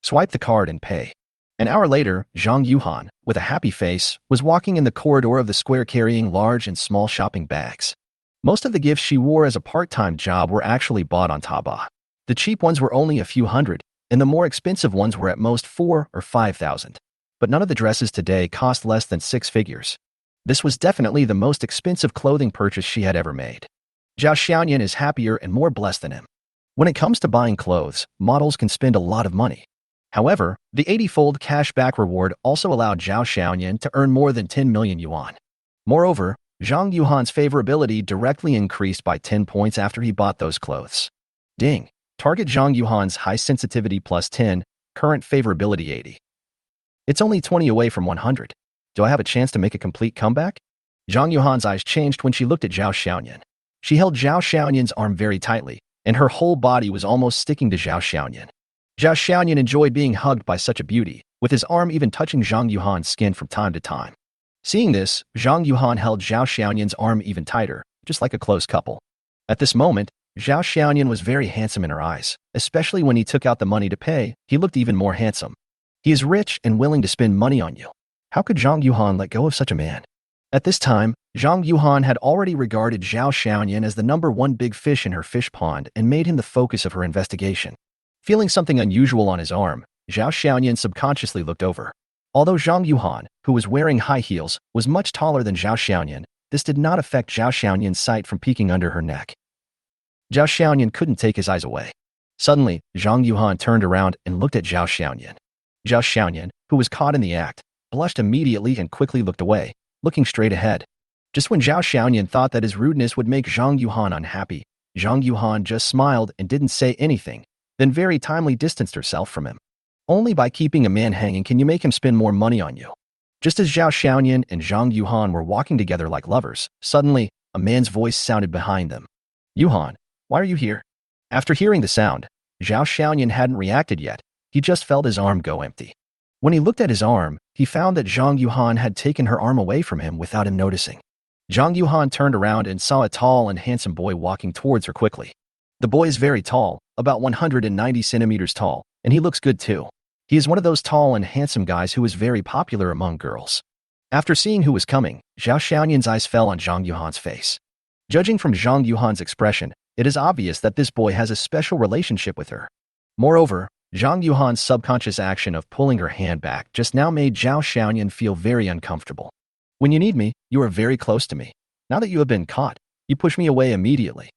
Swipe the card and pay. An hour later, Zhang Yuhan, with a happy face, was walking in the corridor of the square carrying large and small shopping bags. Most of the gifts she wore as a part-time job were actually bought on Taobao. The cheap ones were only a few hundred, and the more expensive ones were at most 4,000 or 5,000. But none of the dresses today cost less than 6 figures. This was definitely the most expensive clothing purchase she had ever made. Zhao Xiaoyan is happier and more blessed than him. When it comes to buying clothes, models can spend a lot of money. However, the 80-fold cashback reward also allowed Zhao Xiaoyan to earn more than 10 million yuan. Moreover, Zhang Yuhan's favorability directly increased by 10 points after he bought those clothes. Ding. Target Zhang Yuhan's high sensitivity plus 10, current favorability 80. It's only 20 away from 100. Do I have a chance to make a complete comeback? Zhang Yuhan's eyes changed when she looked at Zhao Xiaoyan. She held Zhao Xiaoyan's arm very tightly, and her whole body was almost sticking to Zhao Xiaoyan. Zhao Xiaoyan enjoyed being hugged by such a beauty, with his arm even touching Zhang Yuhan's skin from time to time. Seeing this, Zhang Yuhan held Zhao Xiaoyan's arm even tighter, just like a close couple. At this moment, Zhao Xiaoyan was very handsome in her eyes, especially when he took out the money to pay. He looked even more handsome. He is rich and willing to spend money on you. How could Zhang Yuhan let go of such a man? At this time, Zhang Yuhan had already regarded Zhao Xiaoyan as the #1 big fish in her fish pond and made him the focus of her investigation. Feeling something unusual on his arm, Zhao Xiaoyan subconsciously looked over. Although Zhang Yuhan, who was wearing high heels, was much taller than Zhao Xiaoyan, this did not affect Zhao Xiaoyan's sight from peeking under her neck. Zhao Xiaoyan couldn't take his eyes away. Suddenly, Zhang Yuhan turned around and looked at Zhao Xiaoyan. Zhao Xiaoyan, who was caught in the act, blushed immediately and quickly looked away, looking straight ahead. Just when Zhao Xiaoyan thought that his rudeness would make Zhang Yuhan unhappy, Zhang Yuhan just smiled and didn't say anything, then very timely distanced herself from him. Only by keeping a man hanging can you make him spend more money on you. Just as Zhao Xiaoyan and Zhang Yuhan were walking together like lovers, suddenly, a man's voice sounded behind them. Yuhan, why are you here? After hearing the sound, Zhao Xiaoyan hadn't reacted yet. He just felt his arm go empty. When he looked at his arm, he found that Zhang Yuhan had taken her arm away from him without him noticing. Zhang Yuhan turned around and saw a tall and handsome boy walking towards her quickly. The boy is very tall, about 190 centimeters tall, and he looks good too. He is one of those tall and handsome guys who is very popular among girls. After seeing who was coming, Zhao Xiaoyan's eyes fell on Zhang Yuhan's face. Judging from Zhang Yuhan's expression, it is obvious that this boy has a special relationship with her. Moreover, Zhang Yuhan's subconscious action of pulling her hand back just now made Zhao Xiaoyan feel very uncomfortable. When you need me, you are very close to me. Now that you have been caught, you push me away immediately.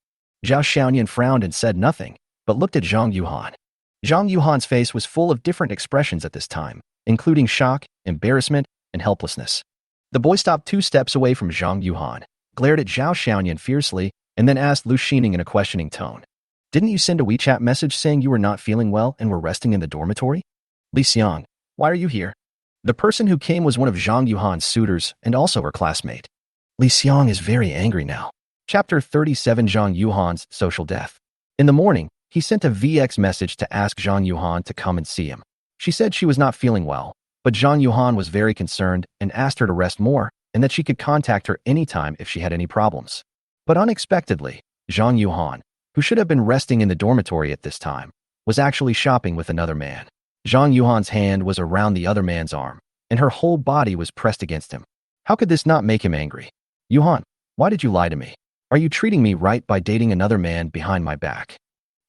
Zhao Xiaoyan frowned and said nothing, but looked at Zhang Yuhan. Zhang Yuhan's face was full of different expressions at this time, including shock, embarrassment, and helplessness. The boy stopped 2 steps away from Zhang Yuhan, glared at Zhao Xiaoyan fiercely, and then asked Lu Xining in a questioning tone. Didn't you send a WeChat message saying you were not feeling well and were resting in the dormitory? Li Xiang, why are you here? The person who came was one of Zhang Yuhan's suitors and also her classmate. Li Xiang is very angry now. Chapter 37 Zhang Yuhan's social death. In the morning, he sent a VX message to ask Zhang Yuhan to come and see him. She said she was not feeling well, but Zhang Yuhan was very concerned and asked her to rest more and that she could contact her anytime if she had any problems. But unexpectedly, Zhang Yuhan, who should have been resting in the dormitory at this time, was actually shopping with another man. Zhang Yuhan's hand was around the other man's arm, and her whole body was pressed against him. How could this not make him angry? Yuhan, why did you lie to me? Are you treating me right by dating another man behind my back?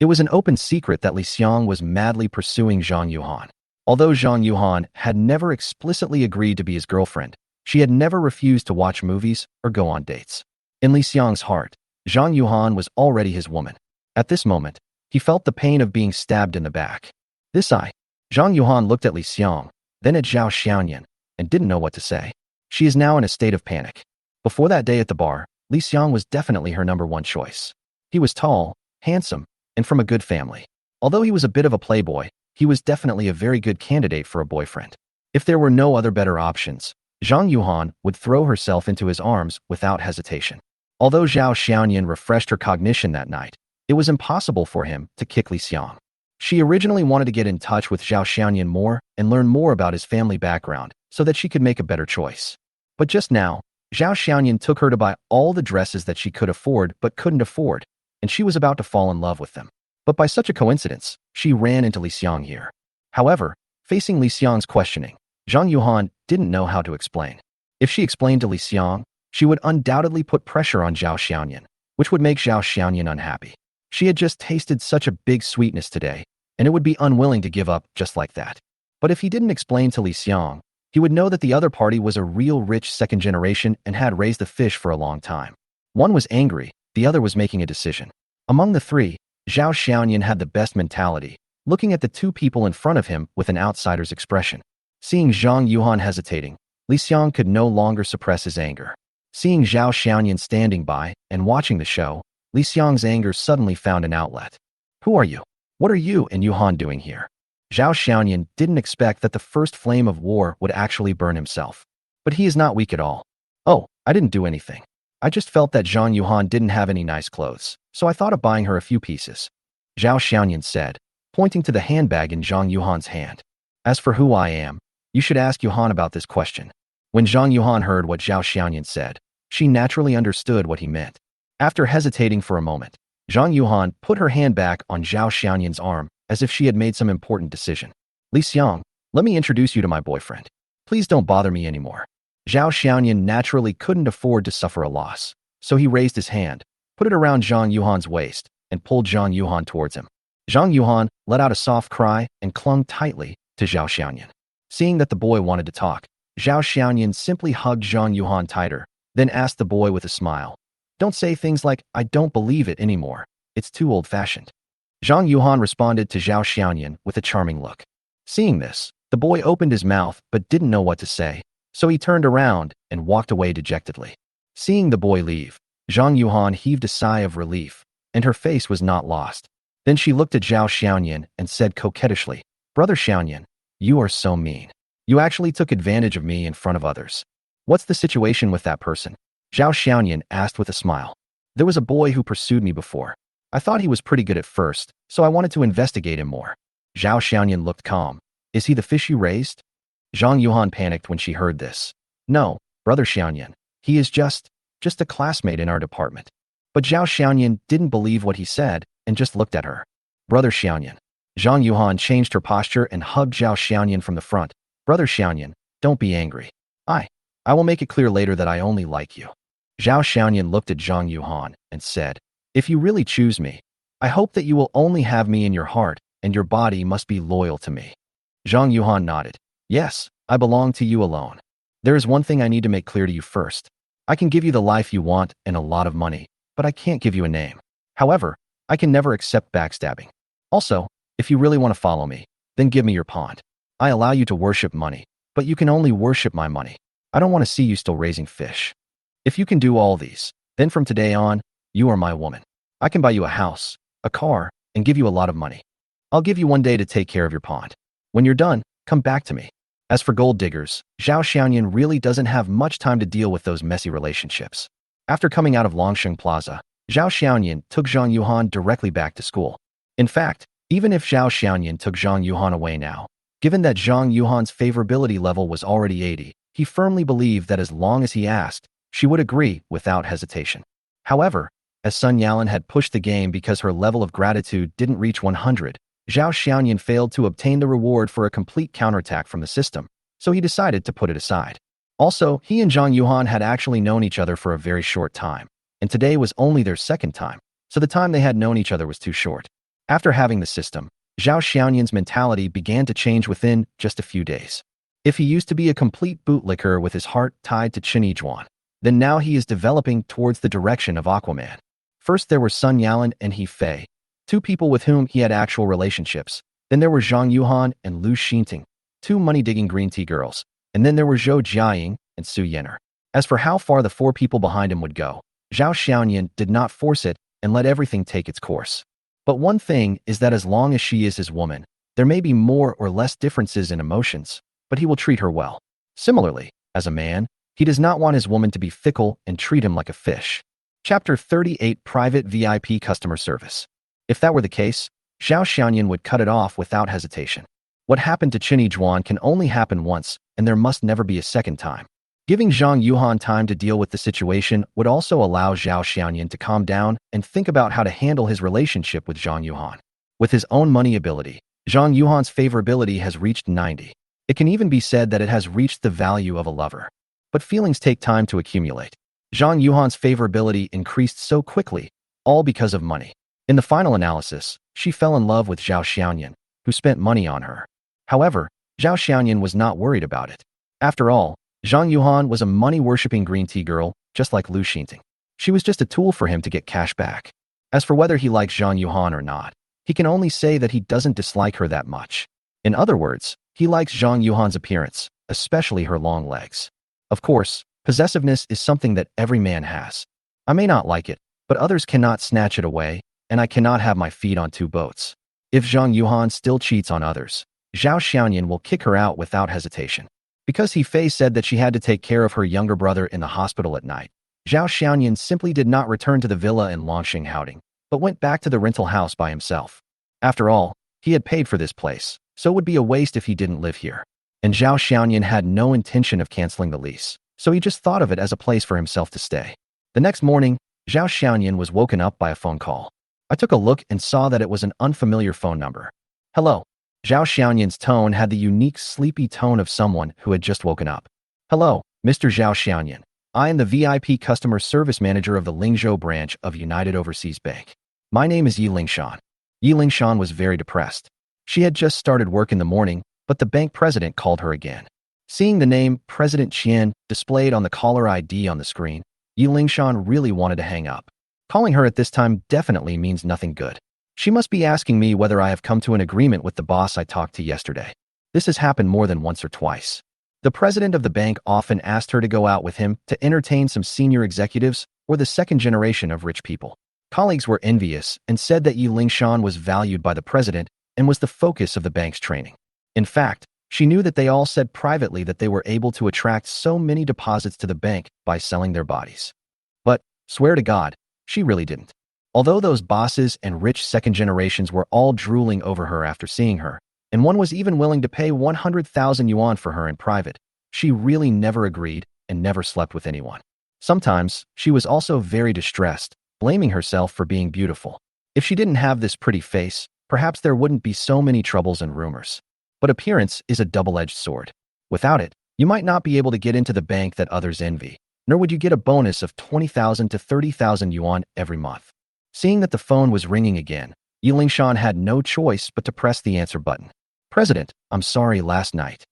It was an open secret that Li Xiang was madly pursuing Zhang Yuhan. Although Zhang Yuhan had never explicitly agreed to be his girlfriend, she had never refused to watch movies or go on dates. In Li Xiang's heart, Zhang Yuhan was already his woman. At this moment, he felt the pain of being stabbed in the back. Zhang Yuhan looked at Li Xiang, then at Zhao Xiaoyan, and didn't know what to say. She is now in a state of panic. Before that day at the bar, Li Xiang was definitely her #1 choice. He was tall, handsome, and from a good family. Although he was a bit of a playboy, he was definitely a very good candidate for a boyfriend. If there were no other better options, Zhang Yuhan would throw herself into his arms without hesitation. Although Zhao Xiaoyan refreshed her cognition that night, it was impossible for him to kick Li Xiang. She originally wanted to get in touch with Zhao Xiaoyan more and learn more about his family background so that she could make a better choice. But just now, Zhao Xiaoyan took her to buy all the dresses that she could afford but couldn't afford, and she was about to fall in love with them. But by such a coincidence, she ran into Li Xiang here. However, facing Li Xiang's questioning, Zhang Yuhan didn't know how to explain. If she explained to Li Xiang, she would undoubtedly put pressure on Zhao Xiaoyan, which would make Zhao Xiaoyan unhappy. She had just tasted such a big sweetness today, and it would be unwilling to give up just like that. But if he didn't explain to Li Xiang, he would know that the other party was a real rich second generation and had raised the fish for a long time. One was angry, the other was making a decision. Among the three, Zhao Xiaoyan had the best mentality, looking at the 2 people in front of him with an outsider's expression. Seeing Zhang Yuhan hesitating, Li Xiang could no longer suppress his anger. Seeing Zhao Xiaoyan standing by and watching the show, Li Xiang's anger suddenly found an outlet. Who are you? What are you and Yuhan doing here? Zhao Xiaoyan didn't expect that the first flame of war would actually burn himself. But he is not weak at all. Oh, I didn't do anything. I just felt that Zhang Yuhan didn't have any nice clothes, so I thought of buying her a few pieces. Zhao Xiaoyan said, pointing to the handbag in Zhang Yuhan's hand. As for who I am, you should ask Yuhan about this question. When Zhang Yuhan heard what Zhao Xiaoyan said, she naturally understood what he meant. After hesitating for a moment, Zhang Yuhan put her hand back on Zhao Xiaoyan's arm as if she had made some important decision. Li Xiang, let me introduce you to my boyfriend. Please don't bother me anymore. Zhao Xiaoyan naturally couldn't afford to suffer a loss, so he raised his hand, put it around Zhang Yuhan's waist, and pulled Zhang Yuhan towards him. Zhang Yuhan let out a soft cry and clung tightly to Zhao Xiaoyan. Seeing that the boy wanted to talk, Zhao Xiaoyan simply hugged Zhang Yuhan tighter, then asked the boy with a smile, "Don't say things like, 'I don't believe it' anymore. It's too old-fashioned." Zhang Yuhan responded to Zhao Xiaoyan with a charming look. Seeing this, the boy opened his mouth but didn't know what to say, so he turned around and walked away dejectedly. Seeing the boy leave, Zhang Yuhan heaved a sigh of relief, and her face was not lost. Then she looked at Zhao Xiaoyan and said coquettishly, "Brother Xiaoyan, you are so mean. You actually took advantage of me in front of others. What's the situation with that person?" Zhao Xiaoyan asked with a smile. "There was a boy who pursued me before. I thought he was pretty good at first, so I wanted to investigate him more." Zhao Xiaoyan looked calm. "Is he the fish you raised?" Zhang Yuhan panicked when she heard this. "No, Brother Xiaoyan. He is just a classmate in our department." But Zhao Xiaoyan didn't believe what he said and just looked at her. "Brother Xiaoyan." Zhang Yuhan changed her posture and hugged Zhao Xiaoyan from the front. "Brother Xiaoyan, don't be angry. I will make it clear later that I only like you." Zhao Xiaoyan looked at Zhang Yuhan and said, "If you really choose me, I hope that you will only have me in your heart and your body must be loyal to me." Zhang Yuhan nodded. "Yes, I belong to you alone. There is one thing I need to make clear to you first. I can give you the life you want and a lot of money, but I can't give you a name. However, I can never accept backstabbing. Also, if you really want to follow me, then give me your pond. I allow you to worship money, but you can only worship my money. I don't want to see you still raising fish. If you can do all these, then from today on, you are my woman. I can buy you a house, a car, and give you a lot of money. I'll give you one day to take care of your pond. When you're done, come back to me." As for gold diggers, Zhao Xiaoyan really doesn't have much time to deal with those messy relationships. After coming out of Longsheng Plaza, Zhao Xiaoyan took Zhang Yuhan directly back to school. In fact, even if Zhao Xiaoyan took Zhang Yuhan away now, given that Zhang Yuhan's favorability level was already 80, he firmly believed that as long as he asked, she would agree without hesitation. However, as Sun Yalan had pushed the game because her level of gratitude didn't reach 100, Zhao Xiaoyan failed to obtain the reward for a complete counterattack from the system, so he decided to put it aside. Also, he and Zhang Yuhan had actually known each other for a very short time, and today was only their second time, so the time they had known each other was too short. After having the system, Zhao Xiaoyan's mentality began to change within just a few days. If he used to be a complete bootlicker with his heart tied to Chen Yijuan, then now he is developing towards the direction of Aquaman. First there were Sun Yalan and He Fei, two people with whom he had actual relationships. Then there were Zhang Yuhan and Lu Xinting, two money-digging green tea girls. And then there were Zhou Jiaying and Su Yener. As for how far the four people behind him would go, Zhao Xiaoyan did not force it and let everything take its course. But one thing is that as long as she is his woman, there may be more or less differences in emotions, but he will treat her well. Similarly, as a man, he does not want his woman to be fickle and treat him like a fish. Chapter 38 Private VIP Customer Service. If that were the case, Zhao Xiaoyan would cut it off without hesitation. What happened to Chen Yijuan can only happen once, and there must never be a second time. Giving Zhang Yuhan time to deal with the situation would also allow Zhao Xiaoyan to calm down and think about how to handle his relationship with Zhang Yuhan. With his own money ability, Zhang Yuhan's favorability has reached 90. It can even be said that it has reached the value of a lover. But feelings take time to accumulate. Zhang Yuhan's favorability increased so quickly, all because of money. In the final analysis, she fell in love with Zhao Xiaoyan, who spent money on her. However, Zhao Xiaoyan was not worried about it. After all, Zhang Yuhan was a money-worshipping green tea girl, just like Lu Xinting. She was just a tool for him to get cash back. As for whether he likes Zhang Yuhan or not, he can only say that he doesn't dislike her that much. In other words, he likes Zhang Yuhan's appearance, especially her long legs. Of course, possessiveness is something that every man has. I may not like it, but others cannot snatch it away, and I cannot have my feet on two boats. If Zhang Yuhan still cheats on others, Zhao Xiaoyan will kick her out without hesitation. Because He Fei said that she had to take care of her younger brother in the hospital at night, Zhao Xiaoyan simply did not return to the villa in Longsheng Houding, but went back to the rental house by himself. After all, he had paid for this place, so it would be a waste if he didn't live here. And Zhao Xiaoyan had no intention of canceling the lease, so he just thought of it as a place for himself to stay. The next morning, Zhao Xiaoyan was woken up by a phone call. I took a look and saw that it was an unfamiliar phone number. Hello. Zhao Xiaoyan's tone had the unique sleepy tone of someone who had just woken up. Hello, Mr. Zhao Xiaoyan. I am the VIP customer service manager of the Lingzhou branch of United Overseas Bank. My name is Yi Lingshan. Yi Lingshan was very depressed. She had just started work in the morning, but the bank president called her again. Seeing the name President Qian displayed on the caller ID on the screen, Yi Lingshan really wanted to hang up. Calling her at this time definitely means nothing good. She must be asking me whether I have come to an agreement with the boss I talked to yesterday. This has happened more than once or twice. The president of the bank often asked her to go out with him to entertain some senior executives or the second generation of rich people. Colleagues were envious and said that Yi Lingshan was valued by the president and was the focus of the bank's training. In fact, she knew that they all said privately that they were able to attract so many deposits to the bank by selling their bodies. But, swear to God, she really didn't. Although those bosses and rich second generations were all drooling over her after seeing her, and one was even willing to pay 100,000 yuan for her in private, she really never agreed and never slept with anyone. Sometimes, she was also very distressed, blaming herself for being beautiful. If she didn't have this pretty face, perhaps there wouldn't be so many troubles and rumors. But appearance is a double-edged sword. Without it, you might not be able to get into the bank that others envy, nor would you get a bonus of 20,000 to 30,000 yuan every month. Seeing that the phone was ringing again, Yi Lingshan had no choice but to press the answer button. President, I'm sorry last night.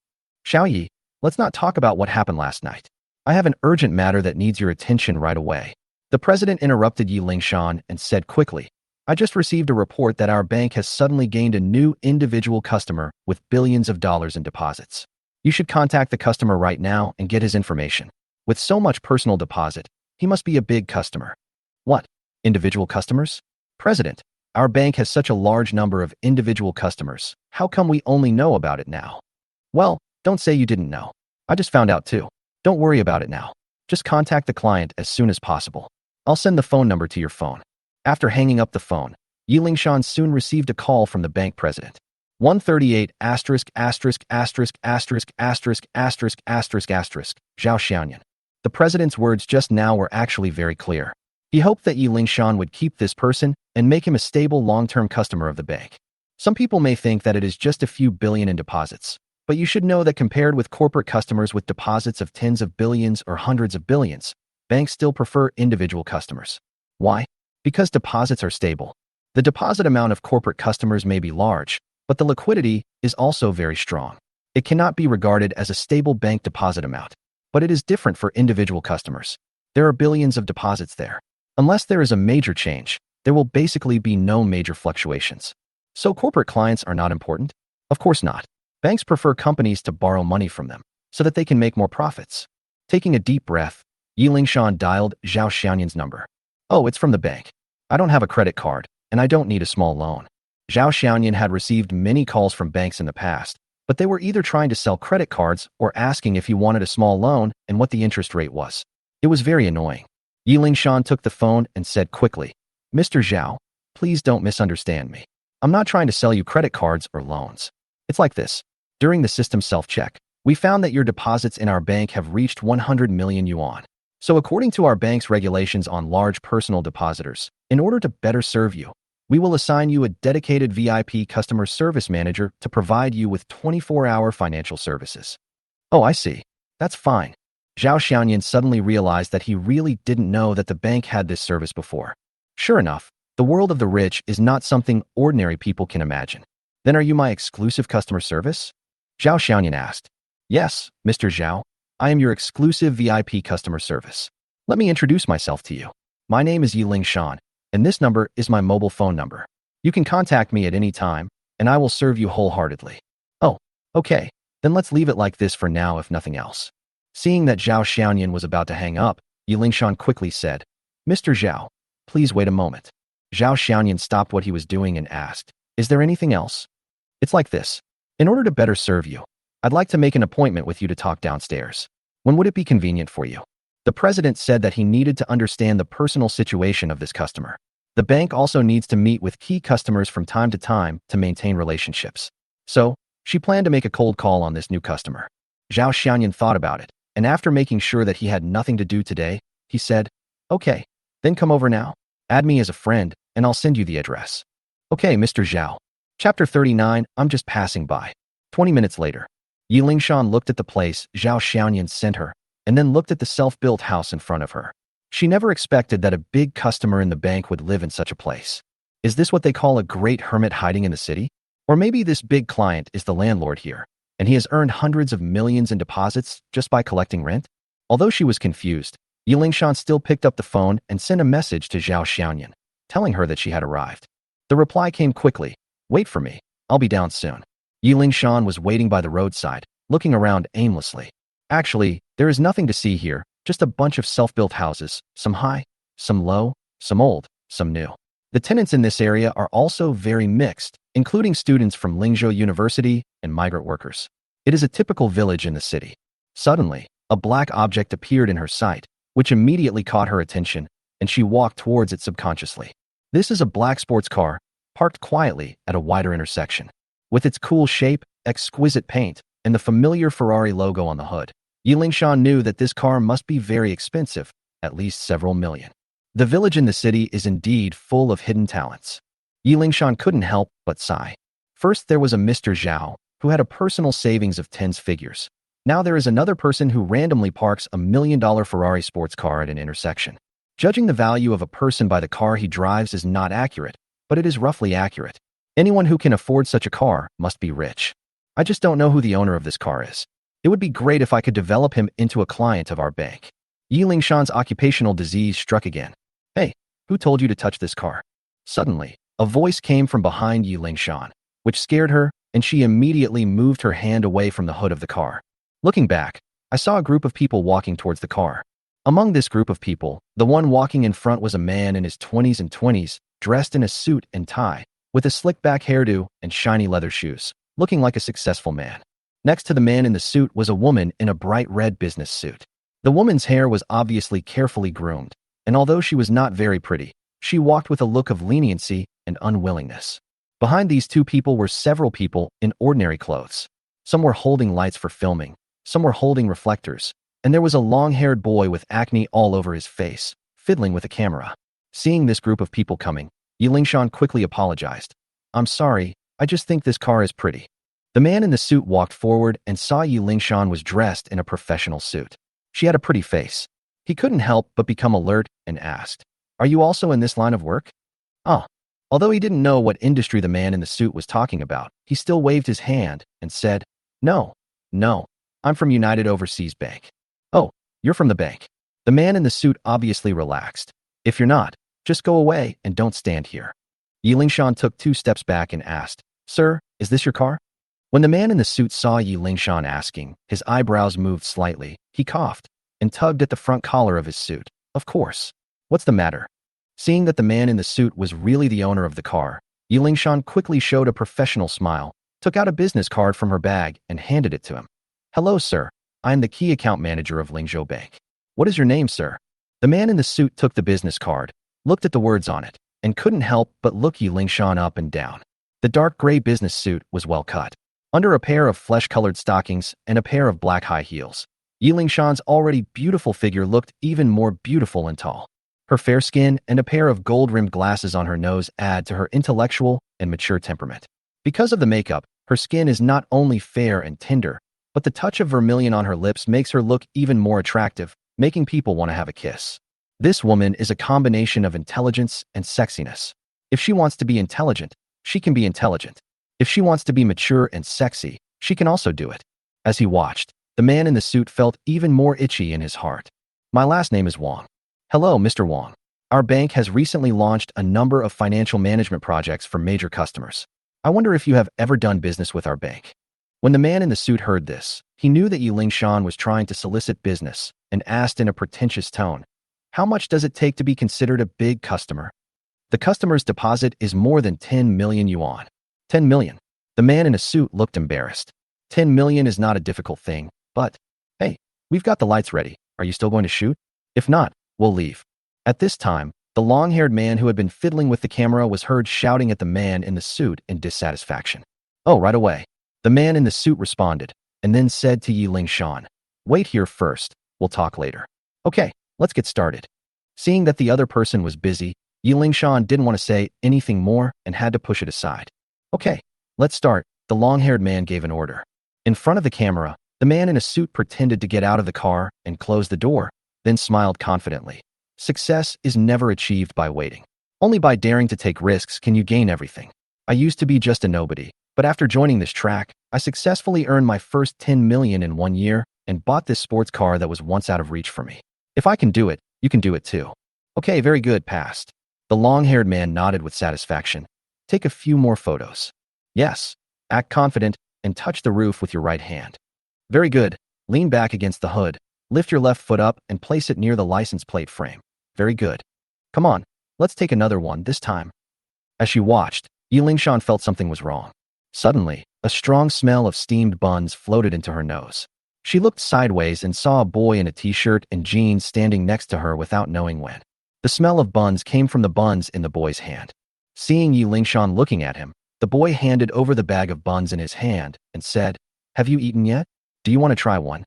Xiaoyi, let's not talk about what happened last night. I have an urgent matter that needs your attention right away. The president interrupted Yi Lingshan and said quickly, I just received a report that our bank has suddenly gained a new individual customer with billions of dollars in deposits. You should contact the customer right now and get his information. With so much personal deposit, he must be a big customer. What? Individual customers? President, our bank has such a large number of individual customers. How come we only know about it now? Well, don't say you didn't know. I just found out too. Don't worry about it now. Just contact the client as soon as possible. I'll send the phone number to your phone. After hanging up the phone, Yi Lingshan soon received a call from the bank president. 138 Zhao Xiaoyan. The president's words just now were actually very clear. He hoped that Yi Lingshan would keep this person and make him a stable long-term customer of the bank. Some people may think that it is just a few billion in deposits, but you should know that compared with corporate customers with deposits of tens of billions or hundreds of billions, banks still prefer individual customers. Why? Because deposits are stable. The deposit amount of corporate customers may be large, but the liquidity is also very strong. It cannot be regarded as a stable bank deposit amount, but it is different for individual customers. There are billions of deposits there. Unless there is a major change, there will basically be no major fluctuations. So corporate clients are not important? Of course not. Banks prefer companies to borrow money from them so that they can make more profits. Taking a deep breath, Yi Lingshan dialed Zhao Xiaoyan's number. Oh, it's from the bank. I don't have a credit card, and I don't need a small loan. Zhao Xiaoyan had received many calls from banks in the past, but they were either trying to sell credit cards or asking if he wanted a small loan and what the interest rate was. It was very annoying. Yi Lingshan took the phone and said quickly, Mr. Zhao, please don't misunderstand me. I'm not trying to sell you credit cards or loans. It's like this. During the system self-check, we found that your deposits in our bank have reached 100 million yuan. So according to our bank's regulations on large personal depositors, in order to better serve you, we will assign you a dedicated VIP customer service manager to provide you with 24-hour financial services. Oh, I see. That's fine. Zhao Xiaoyan suddenly realized that he really didn't know that the bank had this service before. Sure enough, the world of the rich is not something ordinary people can imagine. Then are you my exclusive customer service? Zhao Xiaoyan asked. Yes, Mr. Zhao. I am your exclusive VIP customer service. Let me introduce myself to you. My name is Yi Lingshan, and this number is my mobile phone number. You can contact me at any time, and I will serve you wholeheartedly. Oh, okay. Then let's leave it like this for now if nothing else. Seeing that Zhao Xiaoyan was about to hang up, Yi Lingshan quickly said, Mr. Zhao, please wait a moment. Zhao Xiaoyan stopped what he was doing and asked, Is there anything else? It's like this. In order to better serve you, I'd like to make an appointment with you to talk downstairs. When would it be convenient for you? The president said that he needed to understand the personal situation of this customer. The bank also needs to meet with key customers from time to maintain relationships. So, she planned to make a cold call on this new customer. Zhao Xiaoyan thought about it, and after making sure that he had nothing to do today, he said, Okay, then come over now. Add me as a friend, and and I'll send you the address. Okay, Mr. Zhao. Chapter 39, I'm just passing by. 20 minutes later, Yi Lingshan looked at the place Zhao Xiaoyan sent her, and then looked at the self-built house in front of her. She never expected that a big customer in the bank would live in such a place. Is this what they call a great hermit hiding in the city? Or maybe this big client is the landlord here, and he has earned hundreds of millions in deposits just by collecting rent? Although she was confused, Yi Lingshan still picked up the phone and sent a message to Zhao Xiaoyan, telling her that she had arrived. The reply came quickly. Wait for me. I'll be down soon. Yi Lingshan was waiting by the roadside, looking around aimlessly. Actually, there is nothing to see here, just a bunch of self-built houses, some high, some low, some old, some new. The tenants in this area are also very mixed, including students from Lingzhou University and migrant workers. It is a typical village in the city. Suddenly, a black object appeared in her sight, which immediately caught her attention, and she walked towards it subconsciously. This is a black sports car, parked quietly at a wider intersection. With its cool shape, exquisite paint, and the familiar Ferrari logo on the hood, Yi Lingshan knew that this car must be very expensive, at least several million. The village in the city is indeed full of hidden talents. Yi Lingshan couldn't help but sigh. First, there was a Mr. Zhao, who had a personal savings of tens figures. Now there is another person who randomly parks a $1 million Ferrari sports car at an intersection. Judging the value of a person by the car he drives is not accurate, but it is roughly accurate. Anyone who can afford such a car must be rich. I just don't know who the owner of this car is. It would be great if I could develop him into a client of our bank. Yi Lingshan's occupational disease struck again. Hey, who told you to touch this car? Suddenly, a voice came from behind Yi Lingshan, which scared her, and she immediately moved her hand away from the hood of the car. Looking back, I saw a group of people walking towards the car. Among this group of people, the one walking in front was a man in his 20s, dressed in a suit and tie, with a slick-back hairdo and shiny leather shoes, looking like a successful man. Next to the man in the suit was a woman in a bright red business suit. The woman's hair was obviously carefully groomed, and although she was not very pretty, she walked with a look of leniency and unwillingness. Behind these two people were several people in ordinary clothes. Some were holding lights for filming, some were holding reflectors, and there was a long-haired boy with acne all over his face, fiddling with a camera. Seeing this group of people coming, Yi Lingshan quickly apologized. I'm sorry, I just think this car is pretty. The man in the suit walked forward and saw Yi Lingshan was dressed in a professional suit. She had a pretty face. He couldn't help but become alert and asked, Are you also in this line of work? Ah. Although he didn't know what industry the man in the suit was talking about, he still waved his hand and said, No, I'm from United Overseas Bank. Oh, you're from the bank. The man in the suit obviously relaxed. If you're not, just go away and don't stand here. Yi Lingshan took 2 steps back and asked, Sir, is this your car? When the man in the suit saw Yi Lingshan asking, his eyebrows moved slightly, he coughed, and tugged at the front collar of his suit. Of course. What's the matter? Seeing that the man in the suit was really the owner of the car, Yi Lingshan quickly showed a professional smile, took out a business card from her bag, and handed it to him. Hello, sir. I am the key account manager of Lingzhou Bank. What is your name, sir? The man in the suit took the business card, looked at the words on it, and couldn't help but look Yi Lingshan up and down. The dark gray business suit was well cut. Under a pair of flesh-colored stockings and a pair of black high heels, Yi Lingshan's already beautiful figure looked even more beautiful and tall. Her fair skin and a pair of gold-rimmed glasses on her nose add to her intellectual and mature temperament. Because of the makeup, her skin is not only fair and tender, but the touch of vermilion on her lips makes her look even more attractive, making people want to have a kiss. This woman is a combination of intelligence and sexiness. If she wants to be intelligent, she can be intelligent. If she wants to be mature and sexy, she can also do it. As he watched, the man in the suit felt even more itchy in his heart. My last name is Wang. Hello, Mr. Wang. Our bank has recently launched a number of financial management projects for major customers. I wonder if you have ever done business with our bank. When the man in the suit heard this, he knew that Yi Lingshan was trying to solicit business and asked in a pretentious tone, How much does it take to be considered a big customer? The customer's deposit is more than 10 million yuan. 10 million. The man in a suit looked embarrassed. 10 million is not a difficult thing, but, hey, we've got the lights ready. Are you still going to shoot? If not, we'll leave. At this time, the long-haired man who had been fiddling with the camera was heard shouting at the man in the suit in dissatisfaction. Oh, right away. The man in the suit responded, and then said to Yi Lingshan, Wait here first, we'll talk later. Okay, let's get started. Seeing that the other person was busy, Yi Lingshan didn't want to say anything more and had to push it aside. Okay, let's start, the long-haired man gave an order. In front of the camera, the man in a suit pretended to get out of the car and close the door, then smiled confidently. Success is never achieved by waiting. Only by daring to take risks can you gain everything. I used to be just a nobody, but after joining this track, I successfully earned my first 10 million in 1 year and bought this sports car that was once out of reach for me. If I can do it, you can do it too. Okay, very good, passed. The long-haired man nodded with satisfaction. Take a few more photos. Yes. Act confident and touch the roof with your right hand. Very good. Lean back against the hood. Lift your left foot up and place it near the license plate frame. Very good. Come on, let's take another one this time. As she watched, Yi Lingshan felt something was wrong. Suddenly, a strong smell of steamed buns floated into her nose. She looked sideways and saw a boy in a t-shirt and jeans standing next to her without knowing when. The smell of buns came from the buns in the boy's hand. Seeing Yi Lingshan looking at him, the boy handed over the bag of buns in his hand and said, "Have you eaten yet? Do you want to try one?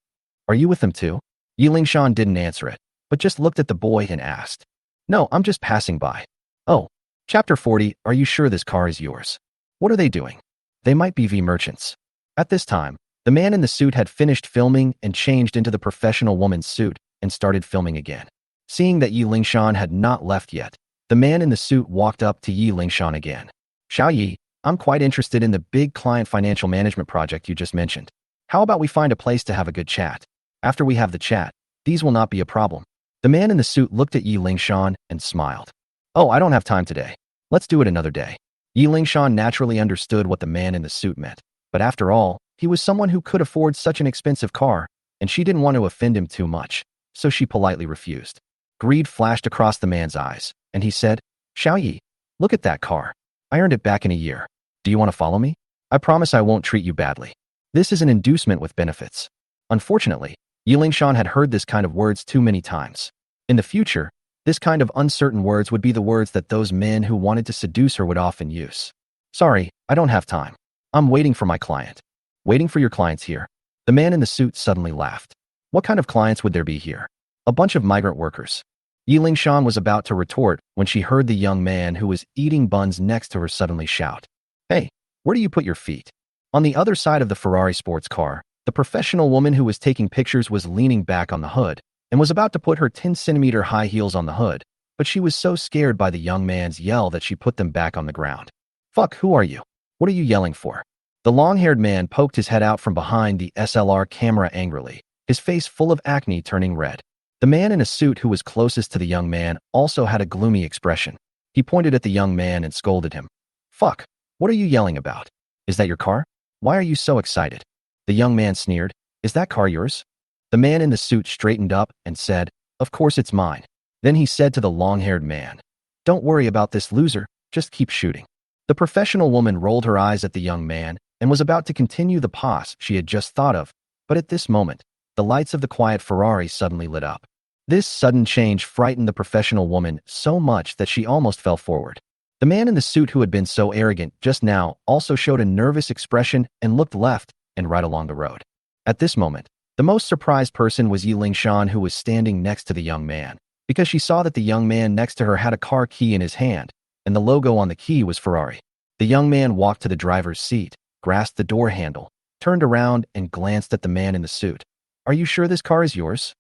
Are you with them too?" Yi Lingshan didn't answer it, but just looked at the boy and asked, "No, I'm just passing by." Oh, Chapter 40, are you sure this car is yours? What are they doing? They might be merchants. At this time, the man in the suit had finished filming and changed into the professional woman's suit and started filming again. Seeing that Yi Lingshan had not left yet, the man in the suit walked up to Yi Lingshan again. "Xiao Yi, I'm quite interested in the big client financial management project you just mentioned. How about we find a place to have a good chat? After we have the chat, these will not be a problem." The man in the suit looked at Yi Lingshan and smiled. "Oh, I don't have time today. Let's do it another day." Yi Lingshan naturally understood what the man in the suit meant, but after all, he was someone who could afford such an expensive car, and she didn't want to offend him too much, so she politely refused. Greed flashed across the man's eyes, and he said, "Xiao Yi, look at that car. I earned it back in a year. Do you want to follow me? I promise I won't treat you badly. This is an inducement with benefits." Unfortunately, Yi Lingshan had heard this kind of words too many times. In the future, this kind of uncertain words would be the words that those men who wanted to seduce her would often use. "Sorry, I don't have time. I'm waiting for my client." "Waiting for your clients here?" The man in the suit suddenly laughed. "What kind of clients would there be here?" "A bunch of migrant workers." Yi Lingshan was about to retort when she heard the young man who was eating buns next to her suddenly shout, "Hey, where do you put your feet?" On the other side of the Ferrari sports car, the professional woman who was taking pictures was leaning back on the hood and was about to put her 10-centimeter high heels on the hood, but she was so scared by the young man's yell that she put them back on the ground. "Fuck, who are you? What are you yelling for?" The long-haired man poked his head out from behind the SLR camera angrily, his face full of acne turning red. The man in a suit who was closest to the young man also had a gloomy expression. He pointed at the young man and scolded him. "Fuck, what are you yelling about? Is that your car? Why are you so excited?" The young man sneered. "Is that car yours?" The man in the suit straightened up and said, "Of course it's mine." Then he said to the long-haired man, "Don't worry about this loser, just keep shooting." The professional woman rolled her eyes at the young man and was about to continue the pause she had just thought of, but at this moment, the lights of the quiet Ferrari suddenly lit up. This sudden change frightened the professional woman so much that she almost fell forward. The man in the suit who had been so arrogant just now also showed a nervous expression and looked left and right along the road. At this moment, the most surprised person was Yi Lingshan, who was standing next to the young man, because she saw that the young man next to her had a car key in his hand, and the logo on the key was Ferrari. The young man walked to the driver's seat, grasped the door handle, turned around and glanced at the man in the suit. "Are you sure this car is yours?"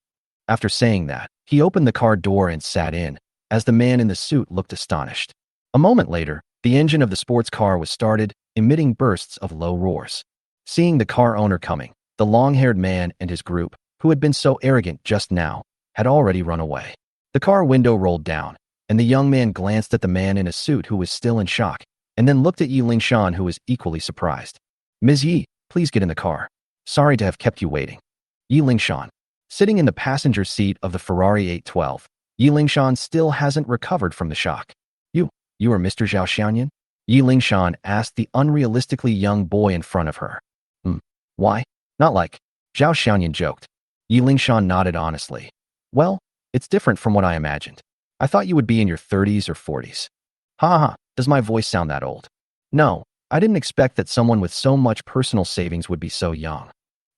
After saying that, he opened the car door and sat in, as the man in the suit looked astonished. A moment later, the engine of the sports car was started, emitting bursts of low roars. Seeing the car owner coming, the long-haired man and his group, who had been so arrogant just now, had already run away. The car window rolled down, and the young man glanced at the man in a suit who was still in shock, and then looked at Yi Lingshan, who was equally surprised. "Ms. Yi, please get in the car. Sorry to have kept you waiting." Yi Lingshan. Sitting in the passenger seat of the Ferrari 812, Yi Lingshan still hasn't recovered from the shock. You are Mr. Zhao Xianyan?" Yi Lingshan asked the unrealistically young boy in front of her. Why? Not like." Zhao Xianyan joked. Yi Lingshan nodded honestly. "Well, it's different from what I imagined. I thought you would be in your 30s or 40s. Ha ha, does my voice sound that old?" "No, I didn't expect that someone with so much personal savings would be so young."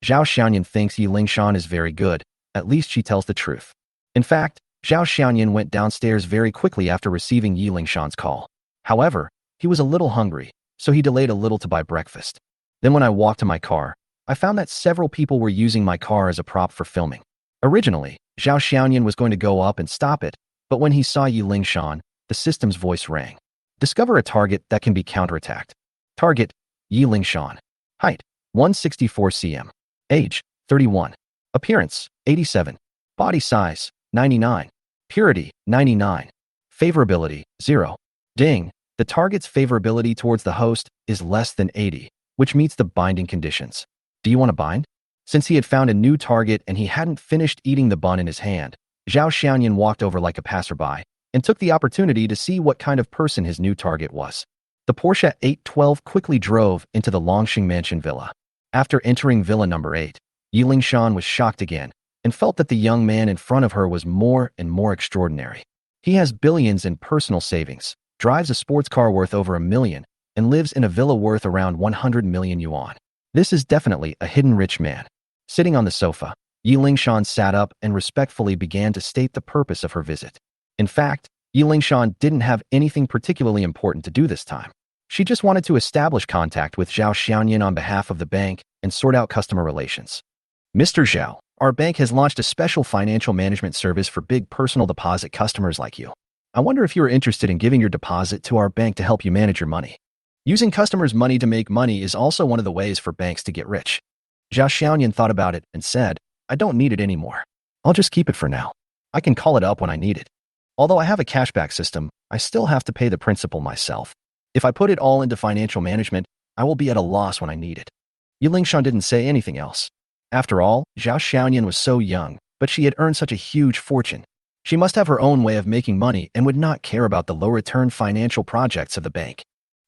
Zhao Xianyan thinks Yi Lingshan is very good, at least she tells the truth. In fact, Zhao Xiaoyan went downstairs very quickly after receiving Yi Lingshan's call. However, he was a little hungry, so he delayed a little to buy breakfast. Then when I walked to my car, I found that several people were using my car as a prop for filming. Originally, Zhao Xiaoyan was going to go up and stop it, but when he saw Yi Lingshan, the system's voice rang. Discover a target that can be counterattacked. Target, Yi Lingshan. Height, 164 cm. Age, 31. Appearance, 87. Body size, 99. Purity, 99. Favorability, 0. Ding. The target's favorability towards the host is less than 80, which meets the binding conditions. Do you want to bind? Since he had found a new target and he hadn't finished eating the bun in his hand, Zhao Xiaoyan walked over like a passerby and took the opportunity to see what kind of person his new target was. The Porsche 812 quickly drove into the Longxing Mansion villa. After entering villa number 8, Yi Lingshan was shocked again and felt that the young man in front of her was more and more extraordinary. He has billions in personal savings, drives a sports car worth over $1 million, and lives in a villa worth around 100 million yuan. This is definitely a hidden rich man. Sitting on the sofa, Yi Lingshan sat up and respectfully began to state the purpose of her visit. In fact, Yi Lingshan didn't have anything particularly important to do this time. She just wanted to establish contact with Zhao Xiaoyan on behalf of the bank and sort out customer relations. Mr. Zhao, our bank has launched a special financial management service for big personal deposit customers like you. I wonder if you are interested in giving your deposit to our bank to help you manage your money. Using customers' money to make money is also one of the ways for banks to get rich. Zhao Xiaoyan thought about it and said, I don't need it anymore. I'll just keep it for now. I can call it up when I need it. Although I have a cashback system, I still have to pay the principal myself. If I put it all into financial management, I will be at a loss when I need it. Yi Lingshan didn't say anything else. After all, Zhao Xiaoyan was so young, but she had earned such a huge fortune. She must have her own way of making money and would not care about the low-return financial projects of the bank.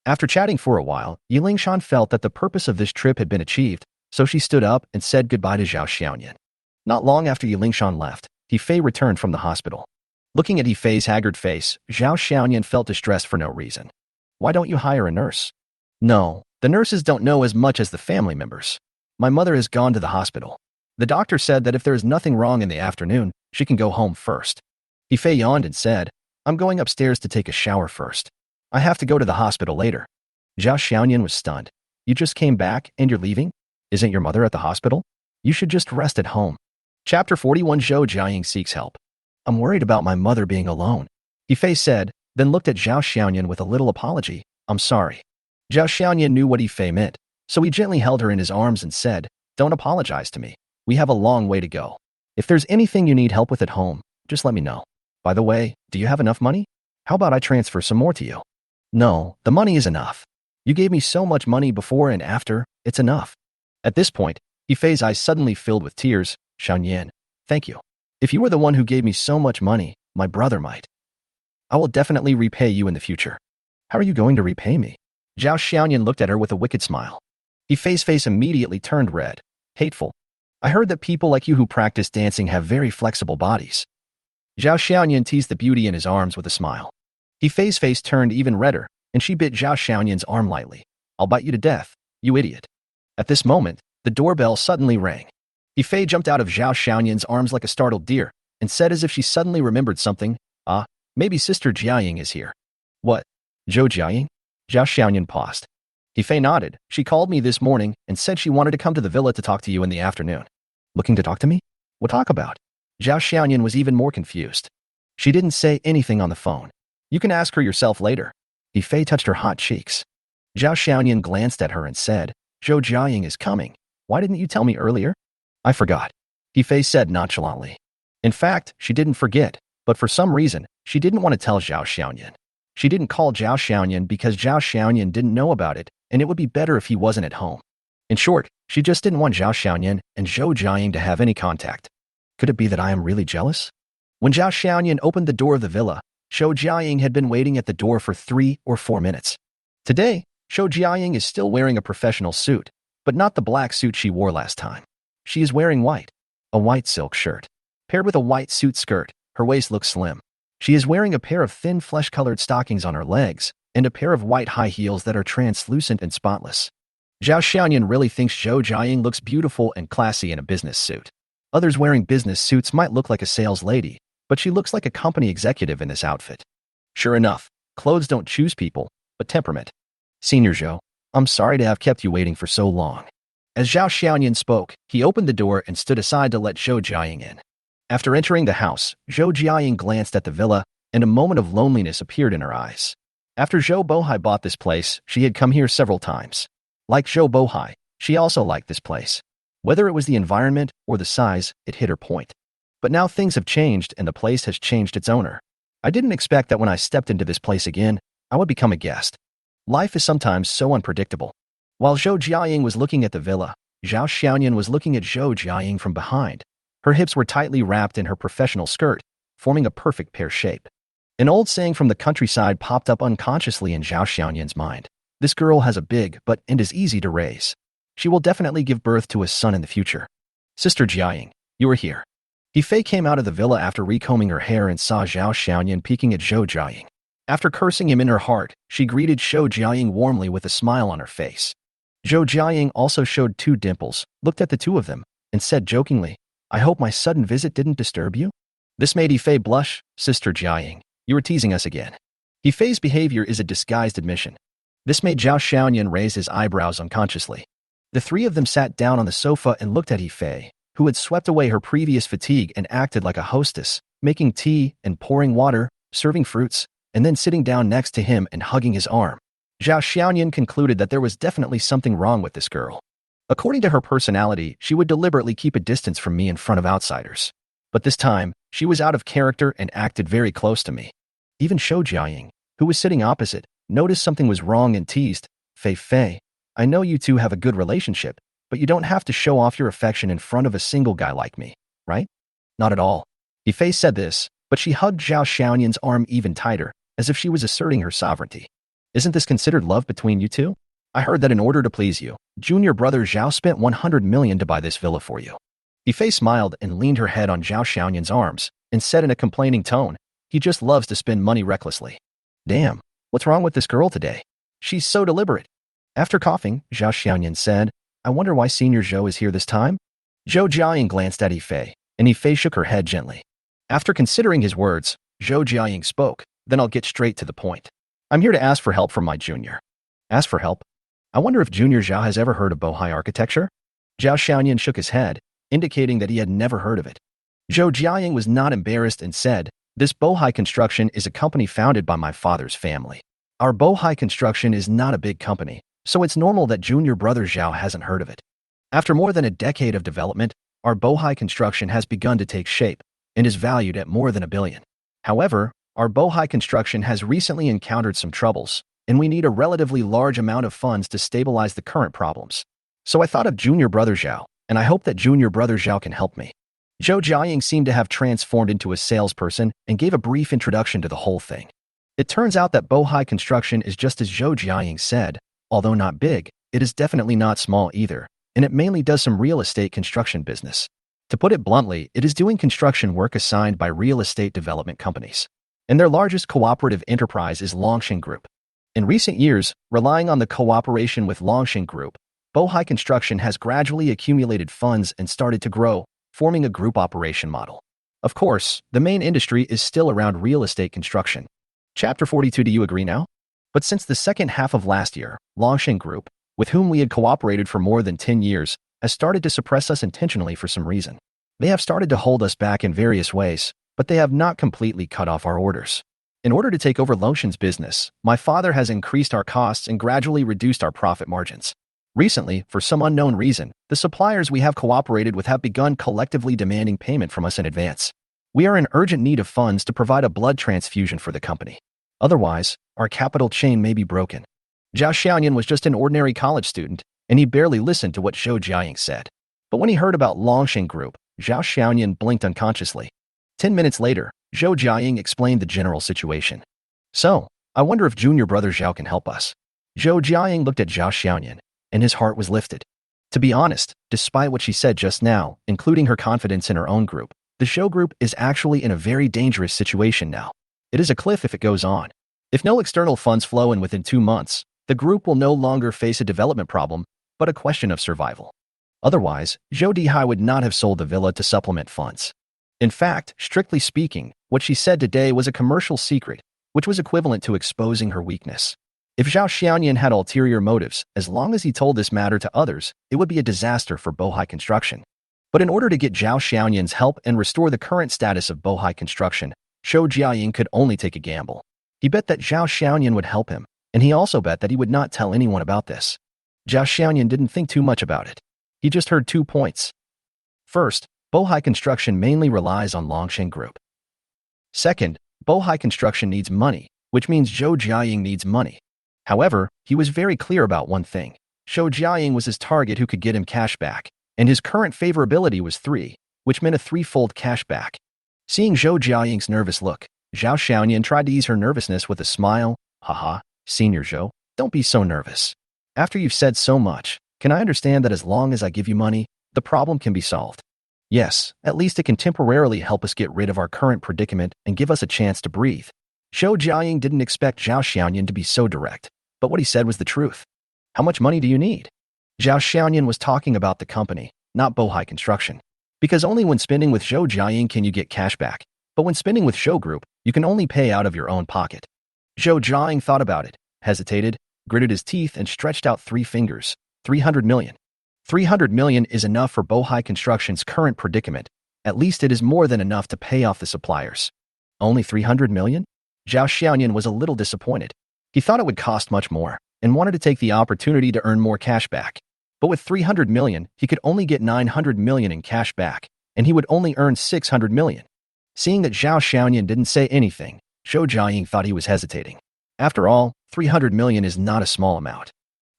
After chatting for a while, Yi Lingshan felt that the purpose of this trip had been achieved, so she stood up and said goodbye to Zhao Xiaoyan. Not long after Yi Lingshan left, Yifei returned from the hospital. Looking at Yifei's haggard face, Zhao Xiaoyan felt distressed for no reason. Why don't you hire a nurse? No, the nurses don't know as much as the family members. My mother has gone to the hospital. The doctor said that if there is nothing wrong in the afternoon, she can go home first. Yifei yawned and said, I'm going upstairs to take a shower first. I have to go to the hospital later. Zhao Xiaoyan was stunned. You just came back and you're leaving? Isn't your mother at the hospital? You should just rest at home. Chapter 41 Zhou Jiaying seeks help. I'm worried about my mother being alone. Yifei said, then looked at Zhao Xiaoyan with a little apology. I'm sorry. Zhao Xiaoyan knew what Yifei meant, so he gently held her in his arms and said, don't apologize to me. We have a long way to go. If there's anything you need help with at home, just let me know. By the way, do you have enough money? How about I transfer some more to you? No, the money is enough. You gave me so much money before and after, it's enough. At this point, Yifei's eyes suddenly filled with tears. Xiaoyan, thank you. If you were the one who gave me so much money, my brother might. I will definitely repay you in the future. How are you going to repay me? Zhao Xiaoyan looked at her with a wicked smile. Yifei's face immediately turned red. Hateful. I heard that people like you who practice dancing have very flexible bodies. Zhao Xiaoyan teased the beauty in his arms with a smile. Yifei's face turned even redder, and she bit Zhao Xiaoyan's arm lightly. I'll bite you to death, you idiot. At this moment, the doorbell suddenly rang. Yifei jumped out of Zhao Xiaoyan's arms like a startled deer and said as if she suddenly remembered something, maybe Sister Jiaying is here. What? Zhou Jiaying? Zhao Xiaoyan paused. Yifei nodded. She called me this morning and said she wanted to come to the villa to talk to you in the afternoon. Looking to talk to me? What talk about? Zhao Xiaoyan was even more confused. She didn't say anything on the phone. You can ask her yourself later. Yifei touched her hot cheeks. Zhao Xiaoyan glanced at her and said, Zhou Jiaying is coming. Why didn't you tell me earlier? I forgot. Yifei said nonchalantly. In fact, she didn't forget, but for some reason, she didn't want to tell Zhao Xiaoyan. She didn't call Zhao Xiaoyan because Zhao Xiaoyan didn't know about it, and it would be better if he wasn't at home. In short, she just didn't want Zhao Xiaoyan and Zhou Jiaying to have any contact. Could it be that I am really jealous? When Zhao Xiaoyan opened the door of the villa, Zhou Jiaying had been waiting at the door for 3 or 4 minutes. Today, Zhou Jiaying is still wearing a professional suit, but not the black suit she wore last time. She is wearing white, a white silk shirt. Paired with a white suit skirt, her waist looks slim. She is wearing a pair of thin flesh-colored stockings on her legs and a pair of white high heels that are translucent and spotless. Zhao Xiaoyan really thinks Zhou Jiaying looks beautiful and classy in a business suit. Others wearing business suits might look like a sales lady, but she looks like a company executive in this outfit. Sure enough, clothes don't choose people, but temperament. Senior Zhou, I'm sorry to have kept you waiting for so long. As Zhao Xiaoyan spoke, he opened the door and stood aside to let Zhou Jiaying in. After entering the house, Zhou Jiaying glanced at the villa, and a moment of loneliness appeared in her eyes. After Zhou Bohai bought this place, she had come here several times. Like Zhou Bohai, she also liked this place. Whether it was the environment or the size, it hit her point. But now things have changed and the place has changed its owner. I didn't expect that when I stepped into this place again, I would become a guest. Life is sometimes so unpredictable. While Zhou Jiaying was looking at the villa, Zhao Xiaoyan was looking at Zhou Jiaying from behind. Her hips were tightly wrapped in her professional skirt, forming a perfect pear shape. An old saying from the countryside popped up unconsciously in Zhao Xiaoyan's mind. This girl has a big butt and is easy to raise. She will definitely give birth to a son in the future. Sister Jiaying, you are here. Yifei came out of the villa after recombing her hair and saw Zhao Xiaoyan peeking at Zhou Jiaying. After cursing him in her heart, she greeted Zhou Jiaying warmly with a smile on her face. Zhou Jiaying also showed 2 dimples, looked at the 2 of them, and said jokingly, I hope my sudden visit didn't disturb you? This made Yifei blush. Sister Jiaying, you were teasing us again. Yifei's behavior is a disguised admission. This made Zhao Xiaoyan raise his eyebrows unconsciously. The 3 of them sat down on the sofa and looked at Yifei, who had swept away her previous fatigue and acted like a hostess, making tea and pouring water, serving fruits, and then sitting down next to him and hugging his arm. Zhao Xiaoyan concluded that there was definitely something wrong with this girl. According to her personality, she would deliberately keep a distance from me in front of outsiders. But this time, she was out of character and acted very close to me. Even Zhou Jiaying, who was sitting opposite, noticed something was wrong and teased, Fei, I know you 2 have a good relationship, but you don't have to show off your affection in front of a single guy like me, right? Not at all. Yifei said this, but she hugged Zhao Xiaoyan's arm even tighter, as if she was asserting her sovereignty. Isn't this considered love between you 2? I heard that in order to please you, junior brother Zhao spent 100 million to buy this villa for you. Yifei smiled and leaned her head on Zhao Xiaoyan's arms, and said in a complaining tone, he just loves to spend money recklessly. Damn, what's wrong with this girl today? She's so deliberate. After coughing, Zhao Xiaoyan said, I wonder why Senior Zhou is here this time? Zhou Jiaying glanced at Yifei, and Yifei shook her head gently. After considering his words, Zhou Jiaying spoke, then I'll get straight to the point. I'm here to ask for help from my junior. Ask for help? I wonder if Junior Zhao has ever heard of Bohai architecture? Zhao Xiaoyan shook his head, indicating that he had never heard of it. Zhou Jiaying was not embarrassed and said, this Bohai Construction is a company founded by my father's family. Our Bohai Construction is not a big company, so it's normal that junior brother Zhao hasn't heard of it. After more than a decade of development, our Bohai Construction has begun to take shape and is valued at more than $1 billion. However, our Bohai Construction has recently encountered some troubles, and we need a relatively large amount of funds to stabilize the current problems. So I thought of junior brother Zhao, and I hope that junior brother Zhao can help me. Zhou Jiaying seemed to have transformed into a salesperson and gave a brief introduction to the whole thing. It turns out that Bohai Construction is just as Zhou Jiaying said, although not big, it is definitely not small either, and it mainly does some real estate construction business. To put it bluntly, it is doing construction work assigned by real estate development companies. And their largest cooperative enterprise is Longshan Group. In recent years, relying on the cooperation with Longshan Group, Bohai Construction has gradually accumulated funds and started to grow, forming a group operation model. Of course, the main industry is still around real estate construction. Chapter 42. Do you agree now? But since the second half of last year, Longshan Group, with whom we had cooperated for more than 10 years, has started to suppress us intentionally for some reason. They have started to hold us back in various ways, but they have not completely cut off our orders. In order to take over Longshan's business, my father has increased our costs and gradually reduced our profit margins. Recently, for some unknown reason, the suppliers we have cooperated with have begun collectively demanding payment from us in advance. We are in urgent need of funds to provide a blood transfusion for the company. Otherwise, our capital chain may be broken. Zhao Xiaoyan was just an ordinary college student, and he barely listened to what Zhou Jiaying said. But when he heard about Longshan Group, Zhao Xiaoyan blinked unconsciously. 10 minutes later, Zhou Jiaying explained the general situation. So, I wonder if junior brother Zhao can help us. Zhou Jiaying looked at Zhao Xiaoyan, and his heart was lifted. To be honest, despite what she said just now, including her confidence in her own group, the Zhou group is actually in a very dangerous situation now. It is a cliff if it goes on. If no external funds flow in within 2 months, the group will no longer face a development problem, but a question of survival. Otherwise, Zhou Dihai would not have sold the villa to supplement funds. In fact, strictly speaking, What she said today was a commercial secret, which was equivalent to exposing her weakness. If Zhao Xiaoyan had ulterior motives, as long as he told this matter to others, it would be a disaster for Bohai Construction. But in order to get Zhao Xiaoyan's help and restore the current status of Bohai Construction, Zhou Jiaying could only take a gamble. He bet that Zhao Xiaoyan would help him, and he also bet that he would not tell anyone about this. Zhao Xiaoyan didn't think too much about it. He just heard 2 points. First, Bohai Construction mainly relies on Longshan Group. Second, Bohai Construction needs money, which means Zhou Jiaying needs money. However, he was very clear about one thing. Zhou Jiaying was his target who could get him cash back, and his current favorability was 3, which meant a 3-fold cash back. Seeing Zhou Jiaying's nervous look, Zhao Xiaoyan tried to ease her nervousness with a smile. Haha, Senior Zhou, don't be so nervous. After you've said so much, can I understand that as long as I give you money, the problem can be solved? Yes, at least it can temporarily help us get rid of our current predicament and give us a chance to breathe. Zhou Jiaying didn't expect Zhao Xiaoyan to be so direct, but what he said was the truth. How much money do you need? Zhao Xiaoyan was talking about the company, not Bohai Construction. Because only when spending with Zhou Jiaying can you get cash back, but when spending with Zhou Group, you can only pay out of your own pocket. Zhou Jiaying thought about it, hesitated, gritted his teeth and stretched out 3 fingers. 300 million. 300 million is enough for Bohai Construction's current predicament. At least it is more than enough to pay off the suppliers. Only 300 million? Zhao Xiaoyan was a little disappointed. He thought it would cost much more, and wanted to take the opportunity to earn more cash back. But with 300 million, he could only get 900 million in cash back, and he would only earn 600 million. Seeing that Zhao Xiaoyan didn't say anything, Zhou Jiaying thought he was hesitating. After all, 300 million is not a small amount.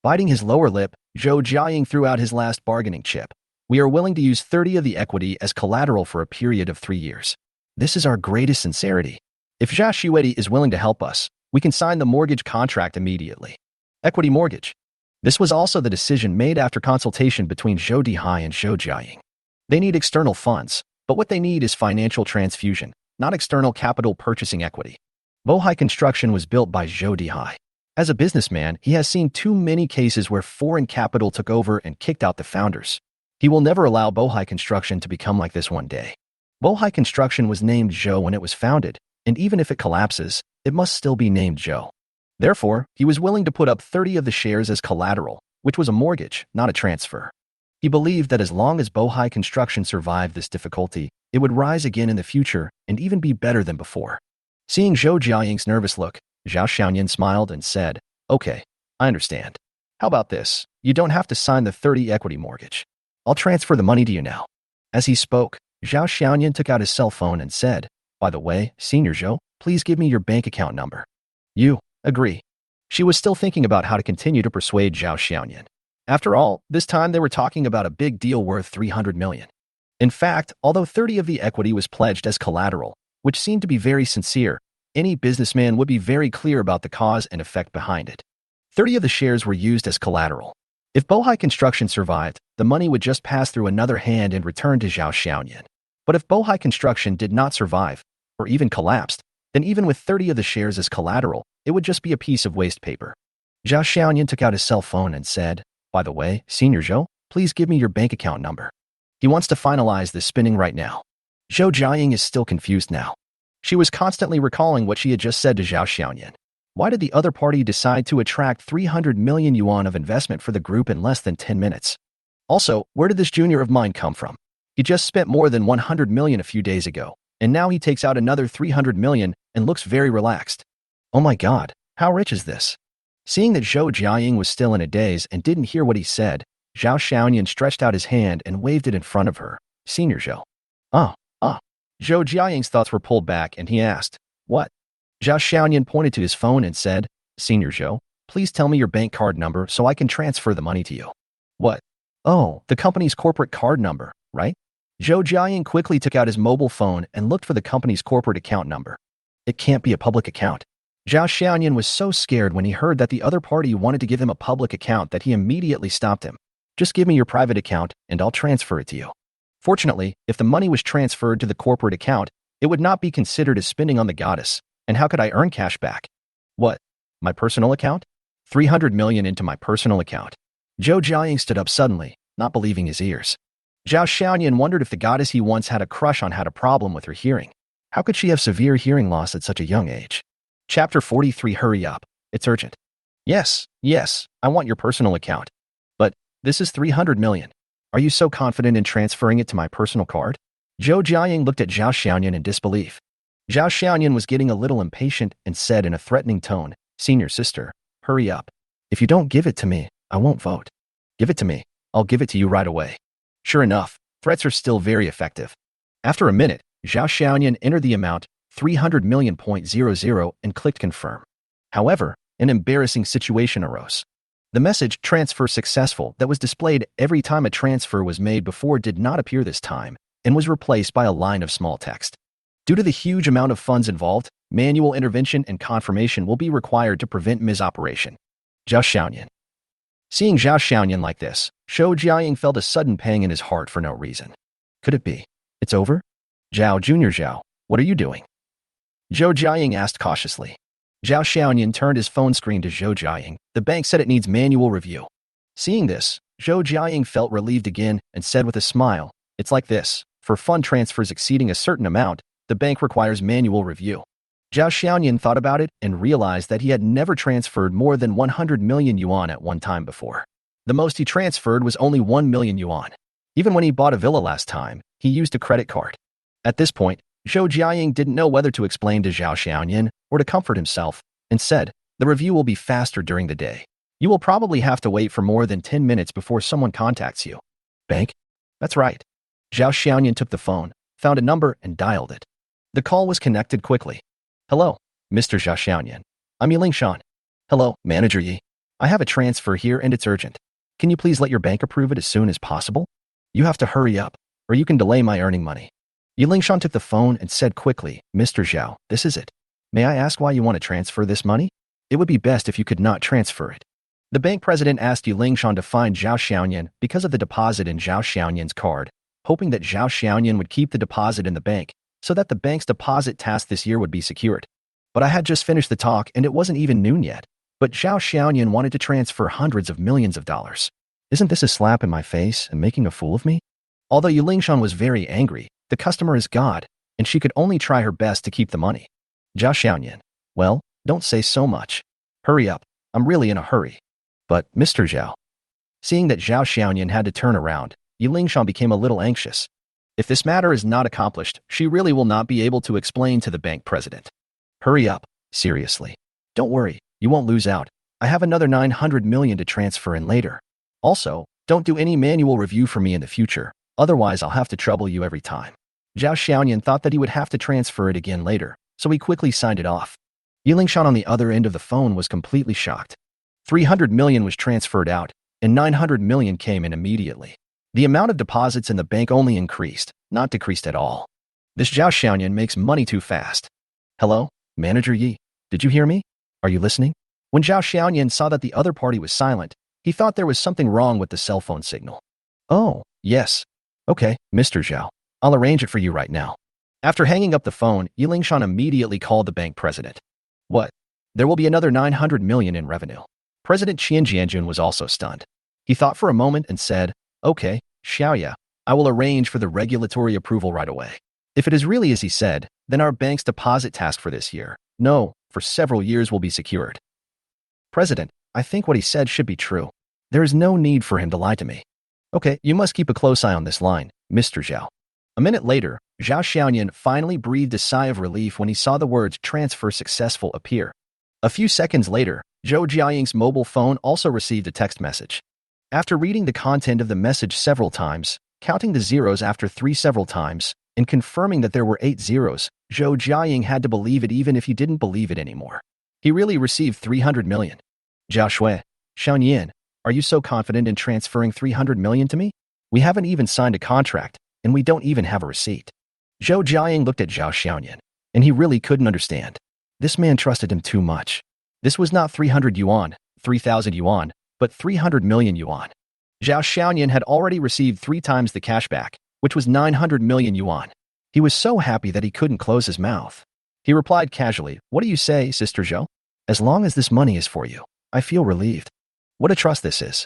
Biting his lower lip, Zhou Jiaying threw out his last bargaining chip. We are willing to use 30 of the equity as collateral for a period of 3 years. This is our greatest sincerity. If Zhao Xiuedi is willing to help us, we can sign the mortgage contract immediately. Equity mortgage. This was also the decision made after consultation between Zhou Dihai and Zhou Jiaying. They need external funds, but what they need is financial transfusion, not external capital purchasing equity. Bohai Construction was built by Zhou Dihai. As a businessman, he has seen too many cases where foreign capital took over and kicked out the founders. He will never allow Bohai Construction to become like this one day. Bohai Construction was named Zhou when it was founded, and even if it collapses, it must still be named Zhou. Therefore, he was willing to put up 30 of the shares as collateral, which was a mortgage, not a transfer. He believed that as long as Bohai Construction survived this difficulty, it would rise again in the future and even be better than before. Seeing Zhou Jiaying's nervous look, Zhao Xiaoyan smiled and said, "Okay, I understand. How about this? You don't have to sign the 30 equity mortgage. I'll transfer the money to you now." As he spoke, Zhao Xiaoyan took out his cell phone and said, "By the way, Senior Zhou, please give me your bank account number." You agree. She was still thinking about how to continue to persuade Zhao Xiaoyan. After all, this time they were talking about a big deal worth 300 million. In fact, although 30 of the equity was pledged as collateral, which seemed to be very sincere, any businessman would be very clear about the cause and effect behind it. 30 of the shares were used as collateral. If Bohai Construction survived, the money would just pass through another hand and return to Zhao Xiaoyan. But if Bohai Construction did not survive, or even collapsed, then even with 30 of the shares as collateral, it would just be a piece of waste paper. Zhao Xiaoyan took out his cell phone and said, "By the way, Senior Zhou, please give me your bank account number." He wants to finalize this spinning right now. Zhou Jiaying is still confused now. She was constantly recalling what she had just said to Zhao Xiaoyan. Why did the other party decide to attract 300 million yuan of investment for the group in less than 10 minutes? Also, where did this junior of mine come from? He just spent more than 100 million a few days ago, and now he takes out another 300 million and looks very relaxed. Oh my god, how rich is this? Seeing that Zhou Jiaying was still in a daze and didn't hear what he said, Zhao Xiaoyan stretched out his hand and waved it in front of her. "Senior Zhou." Zhou Jiaying's thoughts were pulled back and he asked, "What?" Zhao Xiaoyan pointed to his phone and said, "Senior Zhou, please tell me your bank card number so I can transfer the money to you." "What?" "Oh, the company's corporate card number, right?" Zhou Jiaying quickly took out his mobile phone and looked for the company's corporate account number. It can't be a public account. Zhao Xiaoyan was so scared when he heard that the other party wanted to give him a public account that he immediately stopped him. "Just give me your private account and I'll transfer it to you." Fortunately, if the money was transferred to the corporate account, it would not be considered as spending on the goddess. And how could I earn cash back? "What? My personal account? 300 million into my personal account." Zhou Jiaying stood up suddenly, not believing his ears. Zhao Xiaoyan wondered if the goddess he once had a crush on had a problem with her hearing. How could she have severe hearing loss at such a young age? Chapter 43. Hurry up. It's urgent. Yes, yes, I want your personal account. But this is 300 million. Are you so confident in transferring it to my personal card? Zhou Jiaying looked at Zhao Xiaoyan in disbelief. Zhao Xiaoyan was getting a little impatient and said in a threatening tone, Senior sister, hurry up. If you don't give it to me, I won't vote. Give it to me. I'll give it to you right away. Sure enough, threats are still very effective. After a minute, Zhao Xiaoyan entered the amount 300 million.00 and clicked confirm. However, an embarrassing situation arose. The message transfer successful that was displayed every time a transfer was made before did not appear this time and was replaced by a line of small text. Due to the huge amount of funds involved, manual intervention and confirmation will be required to prevent misoperation. Zhao Xiaoyan. Seeing Zhao Xiaoyan like this, Zhou Jiaying felt a sudden pang in his heart for no reason. Could it be? It's over? Zhao Junior Zhao, what are you doing? Zhou Jiaying asked cautiously. Zhao Xiaoyan turned his phone screen to Zhou Jiaying. The bank said it needs manual review. Seeing this, Zhou Jiaying felt relieved again and said with a smile, It's like this. For fund transfers exceeding a certain amount, the bank requires manual review. Zhao Xiaoyan thought about it and realized that he had never transferred more than 100 million yuan at one time before. The most he transferred was only 1 million yuan. Even when he bought a villa last time, he used a credit card. At this point, Zhou Jiaying didn't know whether to explain to Zhao Xiaoyan or to comfort himself, and said, The review will be faster during the day. You will probably have to wait for more than 10 minutes before someone contacts you. Bank? That's right. Zhao Xiaoyan took the phone, found a number, and dialed it. The call was connected quickly. Hello, Mr. Zhao Xiaoyan. I'm Yiling. Hello, Manager Yi. I have a transfer here and it's urgent. Can you please let your bank approve it as soon as possible? You have to hurry up, or you can delay my earning money. Yiling took the phone and said quickly, Mr. Zhao, this is it. May I ask why you want to transfer this money? It would be best if you could not transfer it. The bank president asked Yiling to find Zhao Xiaoyan because of the deposit in Zhao Xiaoyan's card, hoping that Zhao Xiaoyan would keep the deposit in the bank so that the bank's deposit task this year would be secured. But I had just finished the talk and it wasn't even noon yet. But Zhao Xiaoyan wanted to transfer hundreds of millions of dollars. Isn't this a slap in my face and making a fool of me? Although Yiling was very angry, the customer is God, and she could only try her best to keep the money. Zhao Xiaoyan, well, don't say so much. Hurry up, I'm really in a hurry. But, Mr. Zhao. Seeing that Zhao Xiaoyan had to turn around, Yiling became a little anxious. If this matter is not accomplished, she really will not be able to explain to the bank president. Hurry up, seriously. Don't worry, you won't lose out. I have another 900 million to transfer in later. Also, don't do any manual review for me in the future, otherwise I'll have to trouble you every time. Zhao Xiaoyan thought that he would have to transfer it again later, so he quickly signed it off. Yiling on the other end of the phone was completely shocked. 300 million was transferred out, and 900 million came in immediately. The amount of deposits in the bank only increased, not decreased at all. This Zhao Xiaoyan makes money too fast. Hello, Manager Yi, did you hear me? Are you listening? When Zhao Xiaoyan saw that the other party was silent, he thought there was something wrong with the cell phone signal. Oh, yes. Okay, Mr. Zhao, I'll arrange it for you right now. After hanging up the phone, Yiling immediately called the bank president. What? There will be another 900 million in revenue. President Chen Yijuan was also stunned. He thought for a moment and said, Okay, Xiaoya, I will arrange for the regulatory approval right away. If it is really as he said, then our bank's deposit task for this year, no, for several years will be secured. President, I think what he said should be true. There is no need for him to lie to me. Okay, you must keep a close eye on this line, Mr. Zhao. A minute later, Zhao Xiaoyan finally breathed a sigh of relief when he saw the words transfer successful appear. A few seconds later, Zhou Jiaying's mobile phone also received a text message. After reading the content of the message several times, counting the zeros after 3 several times, and confirming that there were 8 zeros, Zhou Jiaying had to believe it even if he didn't believe it anymore. He really received 300 million. Zhao Shui, Xiaoyan, are you so confident in transferring 300 million to me? We haven't even signed a contract, and we don't even have a receipt. Zhou Jiaying looked at Zhao Xiaoyan, and he really couldn't understand. This man trusted him too much. This was not 300 yuan, 3,000 yuan, but 300 million yuan. Zhao Xiaoyan had already received 3 times the cashback, which was 900 million yuan. He was so happy that he couldn't close his mouth. He replied casually, What do you say, Sister Zhou? As long as this money is for you, I feel relieved. What a trust this is.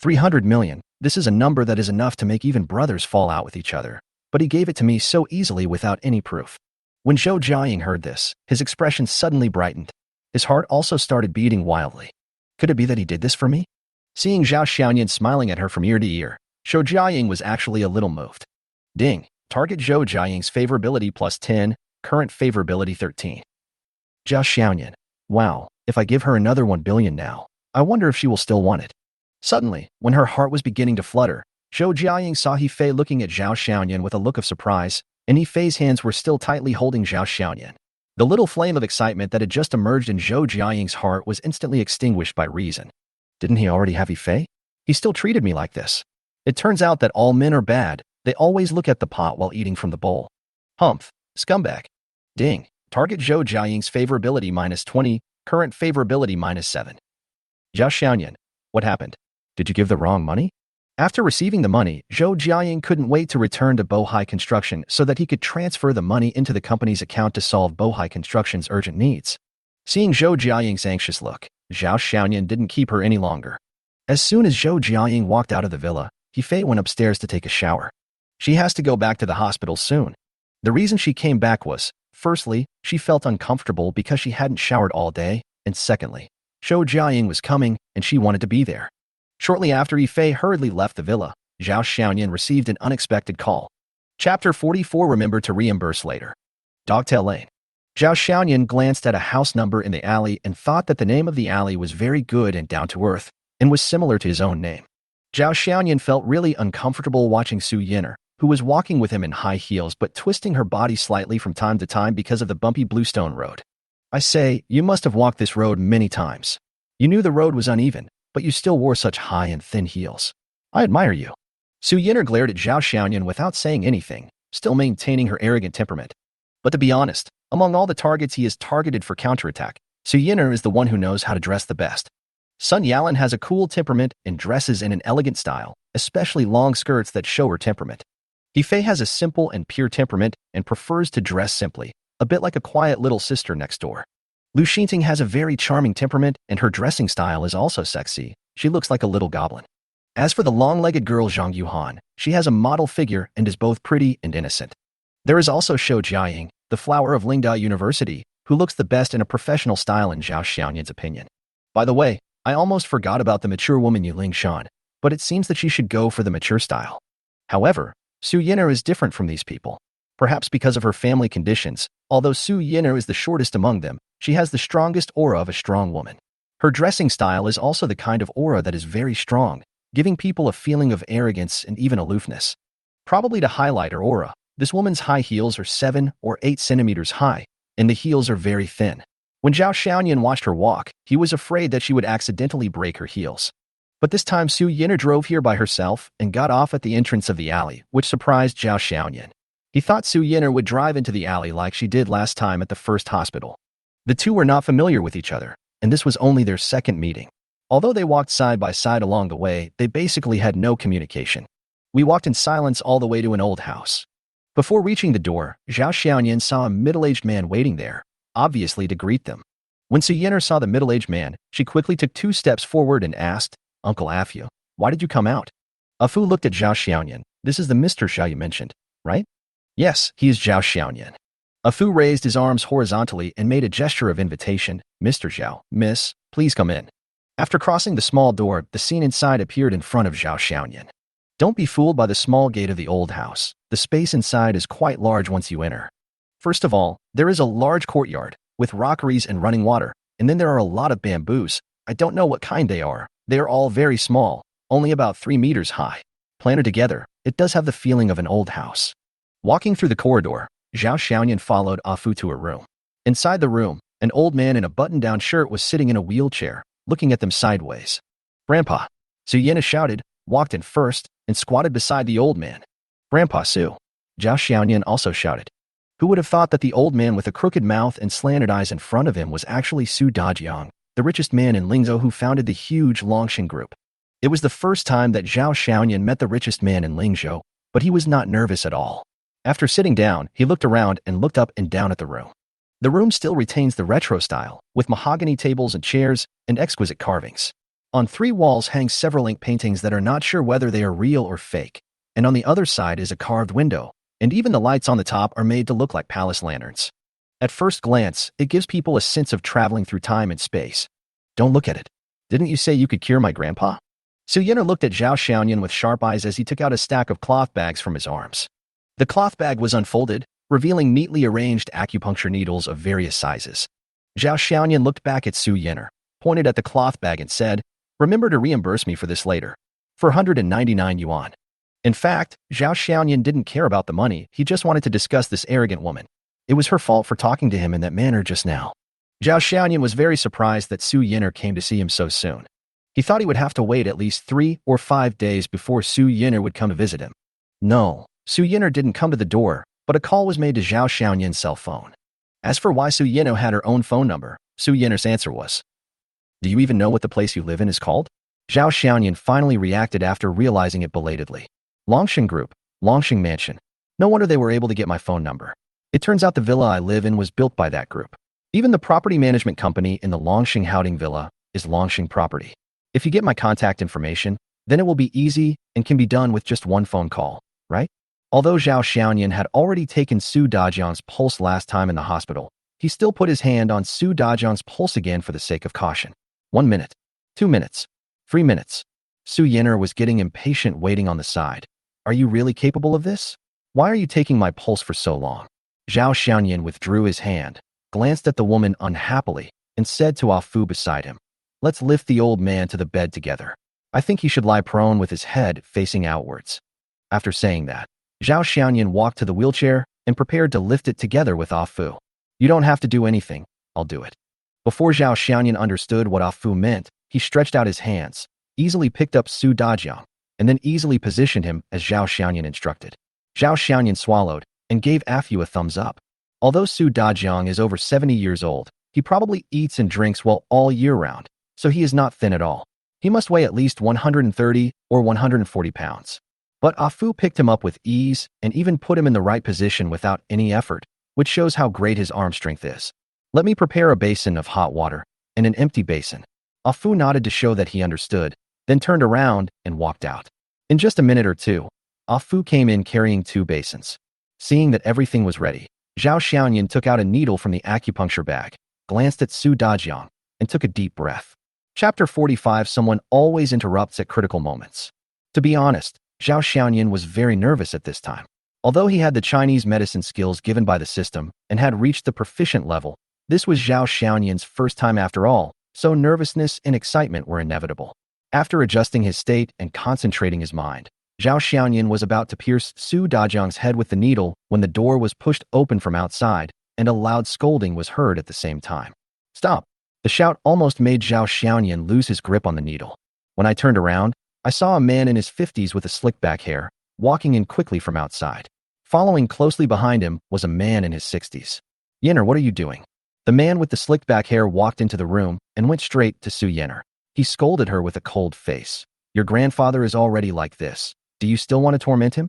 300 million, this is a number that is enough to make even brothers fall out with each other. But he gave it to me so easily without any proof. When Zhou Jiaying heard this, his expression suddenly brightened. His heart also started beating wildly. Could it be that he did this for me? Seeing Zhao Xiaoyan smiling at her from ear to ear, Zhou Jiaying was actually a little moved. Ding. Target Zhou Jiaying's favorability plus 10, current favorability 13. Zhao Xiaoyan. Wow, if I give her another 1 billion now, I wonder if she will still want it. Suddenly, when her heart was beginning to flutter, Zhou Jiaying saw He Fei looking at Zhao Xiaoyan with a look of surprise, and He Fei's hands were still tightly holding Zhao Xiaoyan. The little flame of excitement that had just emerged in Zhou Jiaying's heart was instantly extinguished by reason. Didn't he already have He Fei? He still treated me like this. It turns out that all men are bad. They always look at the pot while eating from the bowl. Humph. Scumbag. Ding. Target Zhou Jiaying's favorability minus 20, current favorability minus 7. Zhao Xiaoyan. What happened? Did you give the wrong money? After receiving the money, Zhou Jiaying couldn't wait to return to Bohai Construction so that he could transfer the money into the company's account to solve Bohai Construction's urgent needs. Seeing Zhou Jiaying's anxious look, Zhao Xiaoyan didn't keep her any longer. As soon as Zhou Jiaying walked out of the villa, He Fei went upstairs to take a shower. She has to go back to the hospital soon. The reason she came back was, firstly, she felt uncomfortable because she hadn't showered all day, and secondly, Zhou Jiaying was coming and she wanted to be there. Shortly after He Fei hurriedly left the villa, Zhao Xiaoyan received an unexpected call. Chapter 44. Remember to reimburse later. Dogtail Lane. Zhao Xiaoyan glanced at a house number in the alley and thought that the name of the alley was very good and down to earth, and was similar to his own name. Zhao Xiaoyan felt really uncomfortable watching Su Yin'er, who was walking with him in high heels but twisting her body slightly from time to time because of the bumpy bluestone road. I say, you must have walked this road many times. You knew the road was uneven, but you still wore such high and thin heels. I admire you. Su Yin'er glared at Zhao Xiaoyan without saying anything, still maintaining her arrogant temperament. But to be honest, among all the targets he has targeted for counterattack, Su Yin'er is the one who knows how to dress the best. Sun Yalan has a cool temperament and dresses in an elegant style, especially long skirts that show her temperament. He Fei has a simple and pure temperament and prefers to dress simply, a bit like a quiet little sister next door. Lu Xinting has a very charming temperament and her dressing style is also sexy. She looks like a little goblin. As for the long-legged girl Zhang Yuan, she has a model figure and is both pretty and innocent. There is also Zhou Jiaying, the flower of Lingda University, who looks the best in a professional style in Zhao Xiaoyan's opinion. By the way, I almost forgot about the mature woman Yu Lingshan, but it seems that she should go for the mature style. However, Su Yin'er is different from these people. Perhaps because of her family conditions, although Su Yin'er is the shortest among them, she has the strongest aura of a strong woman. Her dressing style is also the kind of aura that is very strong, giving people a feeling of arrogance and even aloofness. Probably to highlight her aura, this woman's high heels are 7 or 8 centimeters high, and the heels are very thin. When Zhao Xiaoyan watched her walk, he was afraid that she would accidentally break her heels. But this time Su Yin'er drove here by herself and got off at the entrance of the alley, which surprised Zhao Xiaoyan. He thought Su Yin'er would drive into the alley like she did last time at the first hospital. The two were not familiar with each other, and this was only their second meeting. Although they walked side by side along the way, they basically had no communication. We walked in silence all the way to an old house. Before reaching the door, Zhao Xiaoyan saw a middle-aged man waiting there, obviously to greet them. When Su Yin'er saw the middle-aged man, she quickly took 2 steps forward and asked, Uncle Afu, why did you come out? Afu looked at Zhao Xiaoyan. This is the Mr. Xiao you mentioned, right? Yes, he is Zhao Xiaoyan. Afu raised his arms horizontally and made a gesture of invitation. Mr. Zhao, miss, please come in. After crossing the small door, the scene inside appeared in front of Zhao Xiaoyan. Don't be fooled by the small gate of the old house. The space inside is quite large once you enter. First of all, there is a large courtyard with rockeries and running water, and then there are a lot of bamboos. I don't know what kind they are. They are all very small, only about 3 meters high. Planted together, it does have the feeling of an old house. Walking through the corridor, Zhao Xiaoyan followed Afu to her room. Inside the room, an old man in a button-down shirt was sitting in a wheelchair, looking at them sideways. Grandpa, Su Yin'er shouted, walked in first, and squatted beside the old man. Grandpa Su, Zhao Xiaoyan also shouted. Who would have thought that the old man with a crooked mouth and slanted eyes in front of him was actually Su Dajiang, the richest man in Lingzhou who founded the huge Longshan group? It was the first time that Zhao Xiaoyan met the richest man in Lingzhou, but he was not nervous at all. After sitting down, he looked around and looked up and down at the room. The room still retains the retro style, with mahogany tables and chairs and exquisite carvings. On 3 walls hang several ink paintings that are not sure whether they are real or fake, and on the other side is a carved window, and even the lights on the top are made to look like palace lanterns. At first glance, it gives people a sense of traveling through time and space. Don't look at it. Didn't you say you could cure my grandpa? Su Yiner looked at Zhao Xiaoyan with sharp eyes as he took out a stack of cloth bags from his arms. The cloth bag was unfolded, revealing neatly arranged acupuncture needles of various sizes. Zhao Xiaoyan looked back at Su Yiner, pointed at the cloth bag and said, "Remember to reimburse me for this later. For 199 yuan. In fact, Zhao Xiaoyan didn't care about the money, he just wanted to discuss this arrogant woman. It was her fault for talking to him in that manner just now. Zhao Xiaoyan was very surprised that Su Yiner came to see him so soon. He thought he would have to wait at least 3 or 5 days before Su Yiner would come to visit him. No, Su Yiner didn't come to the door, but a call was made to Zhao Xiaoyan's cell phone. As for why Su Yiner had her own phone number, Su Yiner's answer was, "Do you even know what the place you live in is called?" Zhao Xiaoyan finally reacted after realizing it belatedly. Longxing Group, Longxing Mansion. No wonder they were able to get my phone number. It turns out the villa I live in was built by that group. Even the property management company in the Longxing Houding Villa is Longxing Property. If you get my contact information, then it will be easy and can be done with just one phone call, right? Although Zhao Xiaoyan had already taken Su Dajiang's pulse last time in the hospital, he still put his hand on Su Dajiang's pulse again for the sake of caution. 1 minute, 2 minutes, 3 minutes. Su Yiner was getting impatient waiting on the side. Are you really capable of this? Why are you taking my pulse for so long? Zhao Xiaoyan withdrew his hand, glanced at the woman unhappily, and said to Ah Fu beside him, "Let's lift the old man to the bed together. I think he should lie prone with his head facing outwards." After saying that, Zhao Xiaoyan walked to the wheelchair and prepared to lift it together with Ah Fu. "You don't have to do anything, I'll do it." Before Zhao Xiaoyan understood what Ah Fu meant, he stretched out his hands, easily picked up Su Dajiang, and then easily positioned him as Zhao Xiaoyan instructed. Zhao Xiaoyan swallowed and gave Ah Fu a thumbs up. Although Su Dajiang is over 70 years old, he probably eats and drinks well all year round, so he is not thin at all. He must weigh at least 130 or 140 pounds. But Ah Fu picked him up with ease and even put him in the right position without any effort, which shows how great his arm strength is. "Let me prepare a basin of hot water and an empty basin." Ah Fu nodded to show that he understood, then turned around and walked out. In just a minute or two, Ah Fu came in carrying 2 basins. Seeing that everything was ready, Zhao Xiaoyan took out a needle from the acupuncture bag, glanced at Su Dajiang, and took a deep breath. Chapter 45. Someone always interrupts at critical moments. To be honest, Zhao Xiaoyan was very nervous at this time. Although he had the Chinese medicine skills given by the system and had reached the proficient level, this was Zhao Xiaoyan's first time after all, so nervousness and excitement were inevitable. After adjusting his state and concentrating his mind, Zhao Xiaoyan was about to pierce Su Dajiang's head with the needle when the door was pushed open from outside, and a loud scolding was heard at the same time. "Stop!" The shout almost made Zhao Xiaoyan lose his grip on the needle. When I turned around, I saw a man in his 50s with a slick back hair, walking in quickly from outside. Following closely behind him was a man in his 60s. "Yiner, what are you doing?" The man with the slicked back hair walked into the room and went straight to Su Yiner. He scolded her with a cold face. "Your grandfather is already like this. Do you still want to torment him?"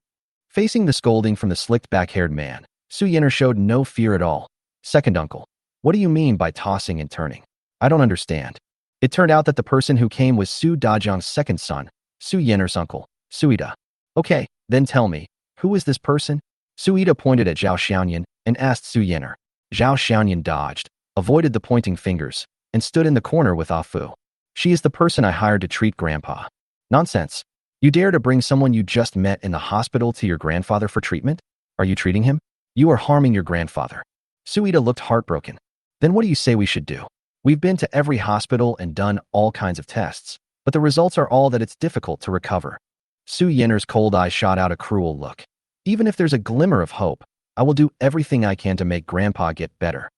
Facing the scolding from the slicked back-haired man, Su Yiner showed no fear at all. "Second uncle, what do you mean by tossing and turning? I don't understand." It turned out that the person who came was Su Dajiang's second son, Su Yiner's uncle, Suida. "Okay, then tell me, who is this person?" Suida pointed at Zhao Xiaoyan and asked Su Yiner. Zhao Xiaoyan dodged, avoided the pointing fingers, and stood in the corner with Ah Fu. "She is the person I hired to treat Grandpa." "Nonsense. You dare to bring someone you just met in the hospital to your grandfather for treatment? Are you treating him? You are harming your grandfather." Suida looked heartbroken. "Then what do you say we should do? We've been to every hospital and done all kinds of tests, but the results are all that it's difficult to recover." Su Yiner's cold eye shot out a cruel look. "Even if there's a glimmer of hope, I will do everything I can to make Grandpa get better."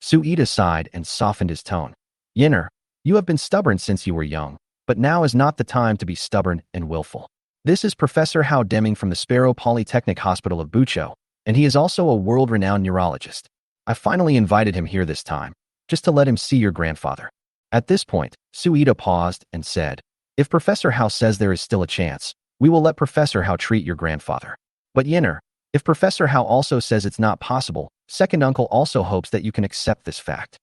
Suida sighed and softened his tone. "Yiner, you have been stubborn since you were young, but now is not the time to be stubborn and willful. This is Professor Hao Deming from the Sparrow Polytechnic Hospital of Bucho, and he is also a world-renowned neurologist. I finally invited him here this time, just to let him see your grandfather." At this point, Suida paused and said, "If Professor Hao says there is still a chance, we will let Professor Hao treat your grandfather. But Yiner, if Professor Hao also says it's not possible, second uncle also hopes that you can accept this fact."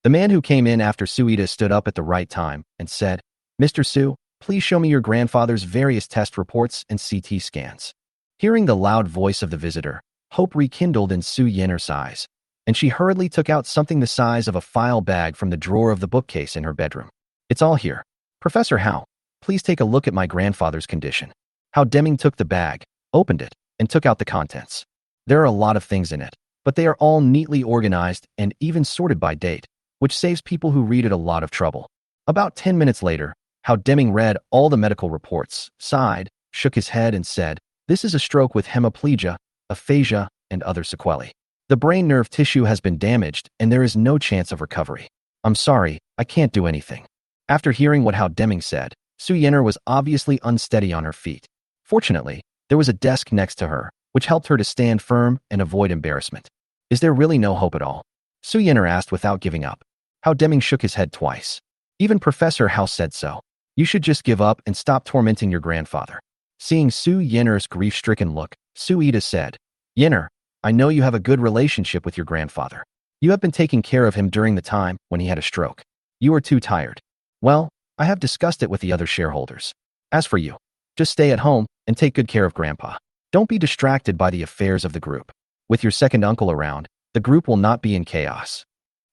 The man who came in after Suida stood up at the right time and said, "Mr. Su, please show me your grandfather's various test reports and CT scans." Hearing the loud voice of the visitor, Hope rekindled in Su Yiner's eyes, and she hurriedly took out something the size of a file bag from the drawer of the bookcase in her bedroom. It's all here. Professor Hao, please take a look at my grandfather's condition. Hao Deming took the bag, opened it, and took out the contents. There are a lot of things in it, but they are all neatly organized and even sorted by date, which saves people who read it a lot of trouble. About 10 minutes later, Hao Deming read all the medical reports, sighed, shook his head and said, "This is a stroke with hemiplegia, aphasia, and other sequelae. The brain nerve tissue has been damaged and there is no chance of recovery. I'm sorry, I can't do anything." After hearing what Hao Deming said, Su Yiner was obviously unsteady on her feet. Fortunately, there was a desk next to her, which helped her to stand firm and avoid embarrassment. "Is there really no hope at all?" Su Yiner asked without giving up. Hao Deming shook his head twice. "Even Professor Hao said so. You should just give up and stop tormenting your grandfather." Seeing Su Yiner's grief-stricken look, Su Ida said, "Yiner, I know you have a good relationship with your grandfather. You have been taking care of him during the time when he had a stroke. You are too tired. Well, I have discussed it with the other shareholders. As for you, just stay at home and take good care of Grandpa. Don't be distracted by the affairs of the group. With your second uncle around, the group will not be in chaos."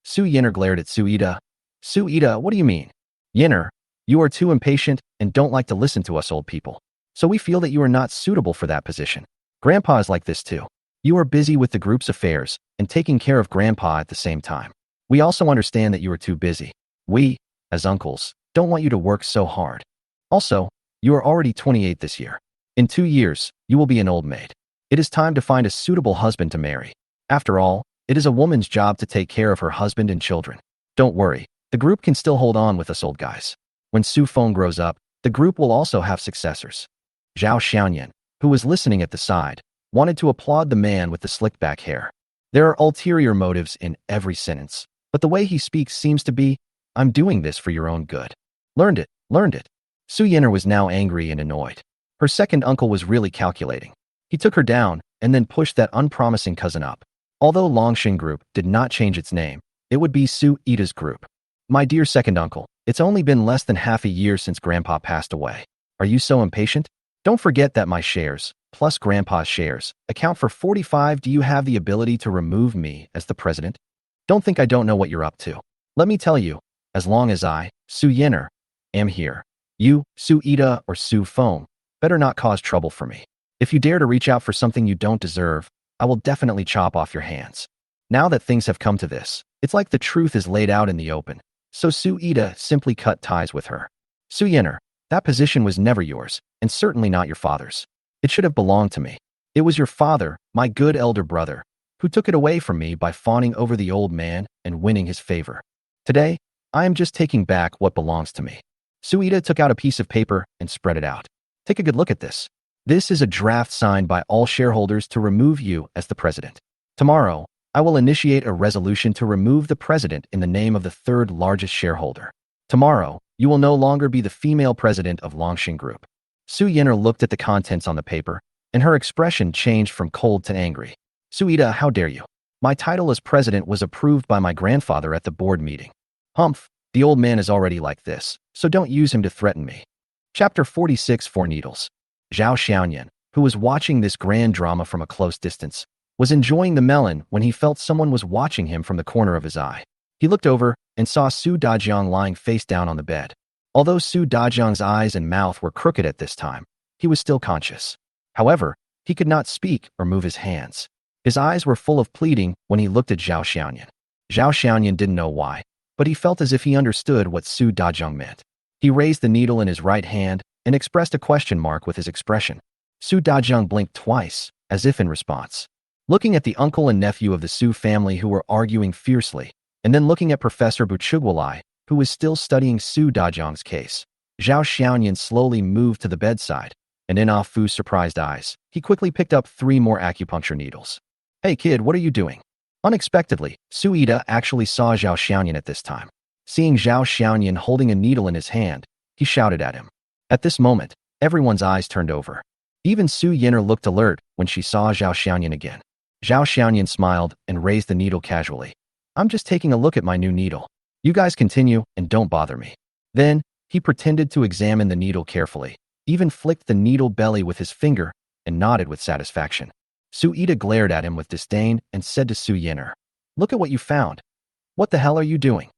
Su Yiner glared at Su Ida. "Su Ida, what do you mean?" "Yiner, you are too impatient and don't like to listen to us old people. So we feel that you are not suitable for that position. Grandpa is like this too. You are busy with the group's affairs and taking care of Grandpa at the same time. We also understand that you are too busy. We, as uncles, don't want you to work so hard. Also, you are already 28 this year. In 2 years, you will be an old maid. It is time to find a suitable husband to marry. After all, it is a woman's job to take care of her husband and children. Don't worry, the group can still hold on with us old guys. When Su Feng grows up, the group will also have successors." Zhao Xiaoyan, who was listening at the side, wanted to applaud the man with the slicked back hair. There are ulterior motives in every sentence, but the way he speaks seems to be, "I'm doing this for your own good. Learned it, learned it." Su Yiner was now angry and annoyed. Her second uncle was really calculating. He took her down and then pushed that unpromising cousin up. Although Longshan Group did not change its name, it would be Su Ida's group. "My dear second uncle, it's only been less than half a year since Grandpa passed away. Are you so impatient? Don't forget that my shares, plus Grandpa's shares, account for 45. Do you have the ability to remove me as the president? Don't think I don't know what you're up to. Let me tell you, as long as I, Su Yiner, am here, you, Su Ida or Su Feng, better not cause trouble for me. If you dare to reach out for something you don't deserve, I will definitely chop off your hands." Now that things have come to this, it's like the truth is laid out in the open, so Su Ida simply cut ties with her. "Su Yiner, that position was never yours, and certainly not your father's. It should have belonged to me. It was your father, my good elder brother, who took it away from me by fawning over the old man and winning his favor. Today, I am just taking back what belongs to me." Su Ida took out a piece of paper and spread it out. "Take a good look at this. This is a draft signed by all shareholders to remove you as the president. Tomorrow, I will initiate a resolution to remove the president in the name of the third largest shareholder. Tomorrow, you will no longer be the female president of Longshan Group." Su Yiner looked at the contents on the paper, and her expression changed from cold to angry. "Su Ida, how dare you? My title as president was approved by my grandfather at the board meeting. Humph, the old man is already like this, so don't use him to threaten me." Chapter 46. 4 Needles. Zhao Xiaoyan, who was watching this grand drama from a close distance, was enjoying the melon when he felt someone was watching him from the corner of his eye. He looked over and saw Su Dajiang lying face down on the bed. Although Su Dajiang's eyes and mouth were crooked at this time, he was still conscious. However, he could not speak or move his hands. His eyes were full of pleading when he looked at Zhao Xiaoyan. Zhao Xiaoyan didn't know why, but he felt as if he understood what Su Dajiang meant. He raised the needle in his right hand and expressed a question mark with his expression. Su Dajiang blinked twice, as if in response. Looking at the uncle and nephew of the Su family who were arguing fiercely, and then looking at Professor Buchugwalai, who was still studying Su Dajiang's case, Zhao Xiaoyan slowly moved to the bedside, and in Ah Fu's surprised eyes, he quickly picked up 3 more acupuncture needles. "Hey kid, what are you doing?" Unexpectedly, Su Ida actually saw Zhao Xiaoyan at this time. Seeing Zhao Xiaoyan holding a needle in his hand, he shouted at him. At this moment, everyone's eyes turned over. Even Su Yiner looked alert when she saw Zhao Xiaoyan again. Zhao Xiaoyan smiled and raised the needle casually. "I'm just taking a look at my new needle. You guys continue and don't bother me." Then, he pretended to examine the needle carefully, even flicked the needle belly with his finger, and nodded with satisfaction. Su Ida glared at him with disdain and said to Su Yin'er, "Look at what you found. What the hell are you doing?"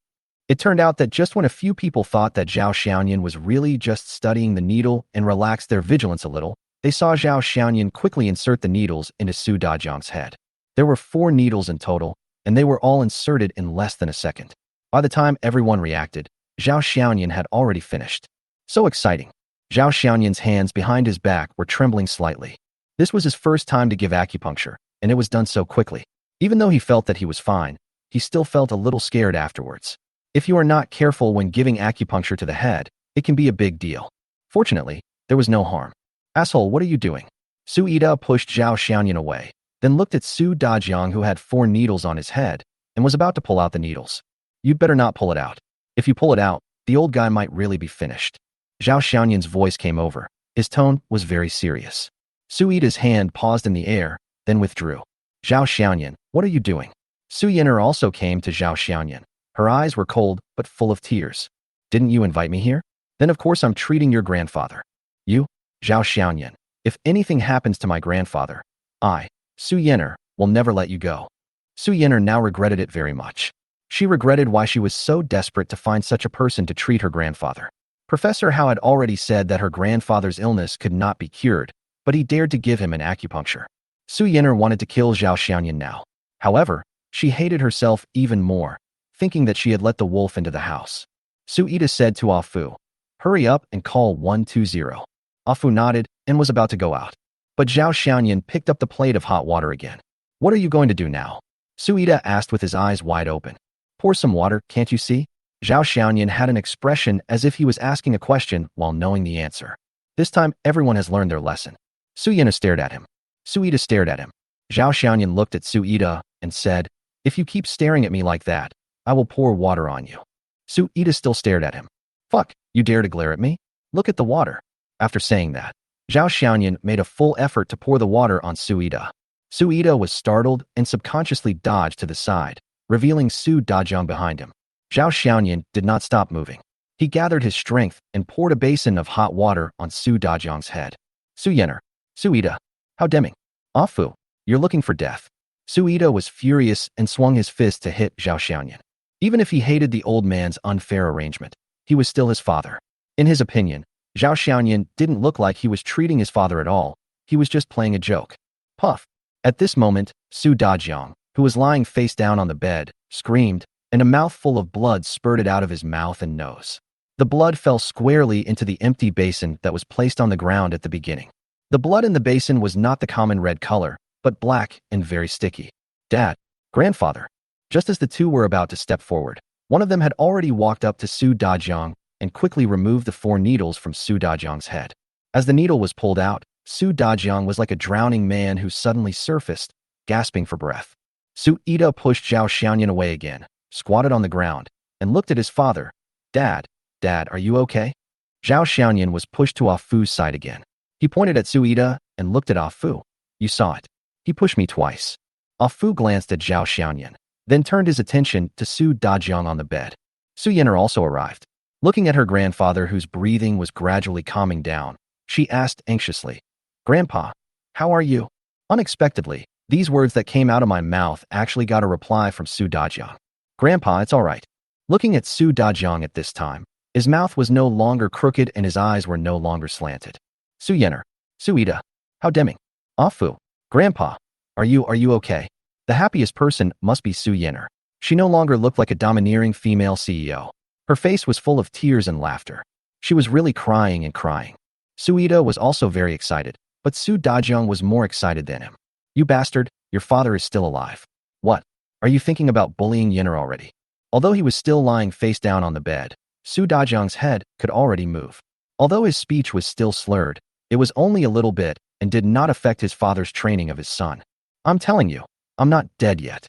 It turned out that just when a few people thought that Zhao Xiaoyan was really just studying the needle and relaxed their vigilance a little, they saw Zhao Xiaoyan quickly insert the needles into Su Dajiang's head. There were 4 needles in total, and they were all inserted in less than a second. By the time everyone reacted, Zhao Xiaoyan had already finished. So exciting. Zhao Xiaoyan's hands behind his back were trembling slightly. This was his first time to give acupuncture, and it was done so quickly. Even though he felt that he was fine, he still felt a little scared afterwards. If you are not careful when giving acupuncture to the head, it can be a big deal. Fortunately, there was no harm. "Asshole, what are you doing?" Su Ida pushed Zhao Xiaoyan away, then looked at Su Dajiang, who had 4 needles on his head, and was about to pull out the needles. "You'd better not pull it out. If you pull it out, the old guy might really be finished." Zhao Xiaoyan's voice came over. His tone was very serious. Su Ida's hand paused in the air, then withdrew. "Zhao Xiaoyan, what are you doing?" Su Yin'er also came to Zhao Xiaoyan. Her eyes were cold, but full of tears. "Didn't you invite me here? Then of course I'm treating your grandfather." "You? Zhao Xiaoyan, if anything happens to my grandfather, I, Su Yin'er, will never let you go." Su Yin'er now regretted it very much. She regretted why she was so desperate to find such a person to treat her grandfather. Professor Hao had already said that her grandfather's illness could not be cured, but he dared to give him an acupuncture. Su Yin'er wanted to kill Zhao Xiaoyan now. However, she hated herself even more, thinking that she had let the wolf into the house. Su Ida said to Ah Fu, "Hurry up and call 120. Ah Fu nodded and was about to go out. But Zhao Xiaoyan picked up the plate of hot water again. "What are you going to do now?" Su Ida asked with his eyes wide open. "Pour some water, can't you see?" Zhao Xiaoyan had an expression as if he was asking a question while knowing the answer. This time, everyone has learned their lesson. Su Yin'er stared at him. Su Ida stared at him. Zhao Xiaoyan looked at Su Ida and said, "If you keep staring at me like that, I will pour water on you." Su Ida still stared at him. "Fuck, you dare to glare at me? Look at the water." After saying that, Zhao Xiaoyan made a full effort to pour the water on Su Ida. Su Ida was startled and subconsciously dodged to the side, revealing Su Dajiang behind him. Zhao Xiaoyan did not stop moving. He gathered his strength and poured a basin of hot water on Su Dajiang's head. "Su Yin'er, Su Ida, how deming. Ah Fu, you're looking for death." Su Ida was furious and swung his fist to hit Zhao Xiaoyan. Even if he hated the old man's unfair arrangement, he was still his father. In his opinion, Zhao Xiaoyan didn't look like he was treating his father at all. He was just playing a joke. Puff. At this moment, Su Dajiang, who was lying face down on the bed, screamed, and a mouthful of blood spurted out of his mouth and nose. The blood fell squarely into the empty basin that was placed on the ground at the beginning. The blood in the basin was not the common red color, but black and very sticky. "Dad, grandfather." Just as the two were about to step forward, one of them had already walked up to Su Dajiang and quickly removed the 4 needles from Su Dajiang's head. As the needle was pulled out, Su Dajiang was like a drowning man who suddenly surfaced, gasping for breath. Su Ida pushed Zhao Xiaoyan away again, squatted on the ground, and looked at his father. Dad, are you okay?" Zhao Xiaoyan was pushed to Ah Fu's side again. He pointed at Su Ida and looked at Ah Fu. "You saw it. He pushed me twice." Ah Fu glanced at Zhao Xiaoyan, then turned his attention to Su Dajiang on the bed. Su Yin'er also arrived. Looking at her grandfather, whose breathing was gradually calming down, she asked anxiously, "Grandpa, how are you?" Unexpectedly, these words that came out of my mouth actually got a reply from Su Dajiang. "Grandpa, it's all right." Looking at Su Dajiang at this time, his mouth was no longer crooked and his eyes were no longer slanted. "Su Yin'er, Su Ida, how deming. Ah Fu, Grandpa, are you okay?" The happiest person must be Su Yin'er. She no longer looked like a domineering female CEO. Her face was full of tears and laughter. She was really crying and crying. Su Ida was also very excited, but Su Dajiang was more excited than him. "You bastard, your father is still alive." "What? Are you thinking about bullying Yin'er already?" Although he was still lying face down on the bed, Su Dajiang's head could already move. Although his speech was still slurred, it was only a little bit and did not affect his father's training of his son. "I'm telling you, I'm not dead yet."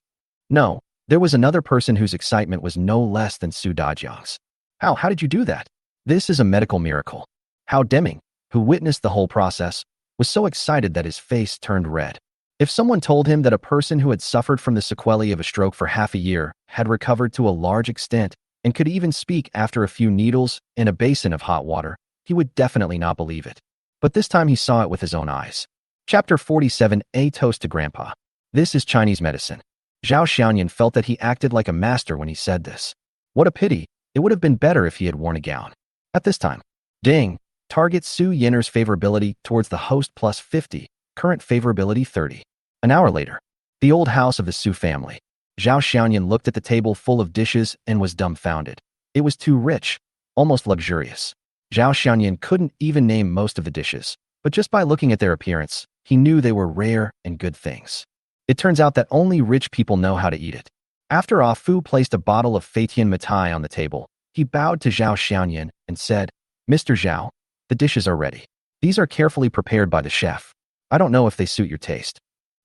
No, there was another person whose excitement was no less than Su Dajiang's. How did you do that?" "This is a medical miracle." Hao Deming, who witnessed the whole process, was so excited that his face turned red. If someone told him that a person who had suffered from the sequelae of a stroke for half a year had recovered to a large extent and could even speak after a few needles in a basin of hot water, he would definitely not believe it. But this time he saw it with his own eyes. Chapter 47. A Toast to Grandpa. This is Chinese medicine. Zhao Xiaoyan felt that he acted like a master when he said this. What a pity. It would have been better if he had worn a gown. At this time. Ding. Target Su Yiner's favorability towards the host plus 50. Current favorability 30. An hour later. The old house of the Su family. Zhao Xiaoyan looked at the table full of dishes and was dumbfounded. It was too rich, almost luxurious. Zhao Xiaoyan couldn't even name most of the dishes, but just by looking at their appearance, he knew they were rare and good things. It turns out that only rich people know how to eat it. After Ah Fu placed a bottle of Feitian Mitai on the table, he bowed to Zhao Xiaoyan and said, Mr. Zhao, the dishes are ready. These are carefully prepared by the chef. I don't know if they suit your taste.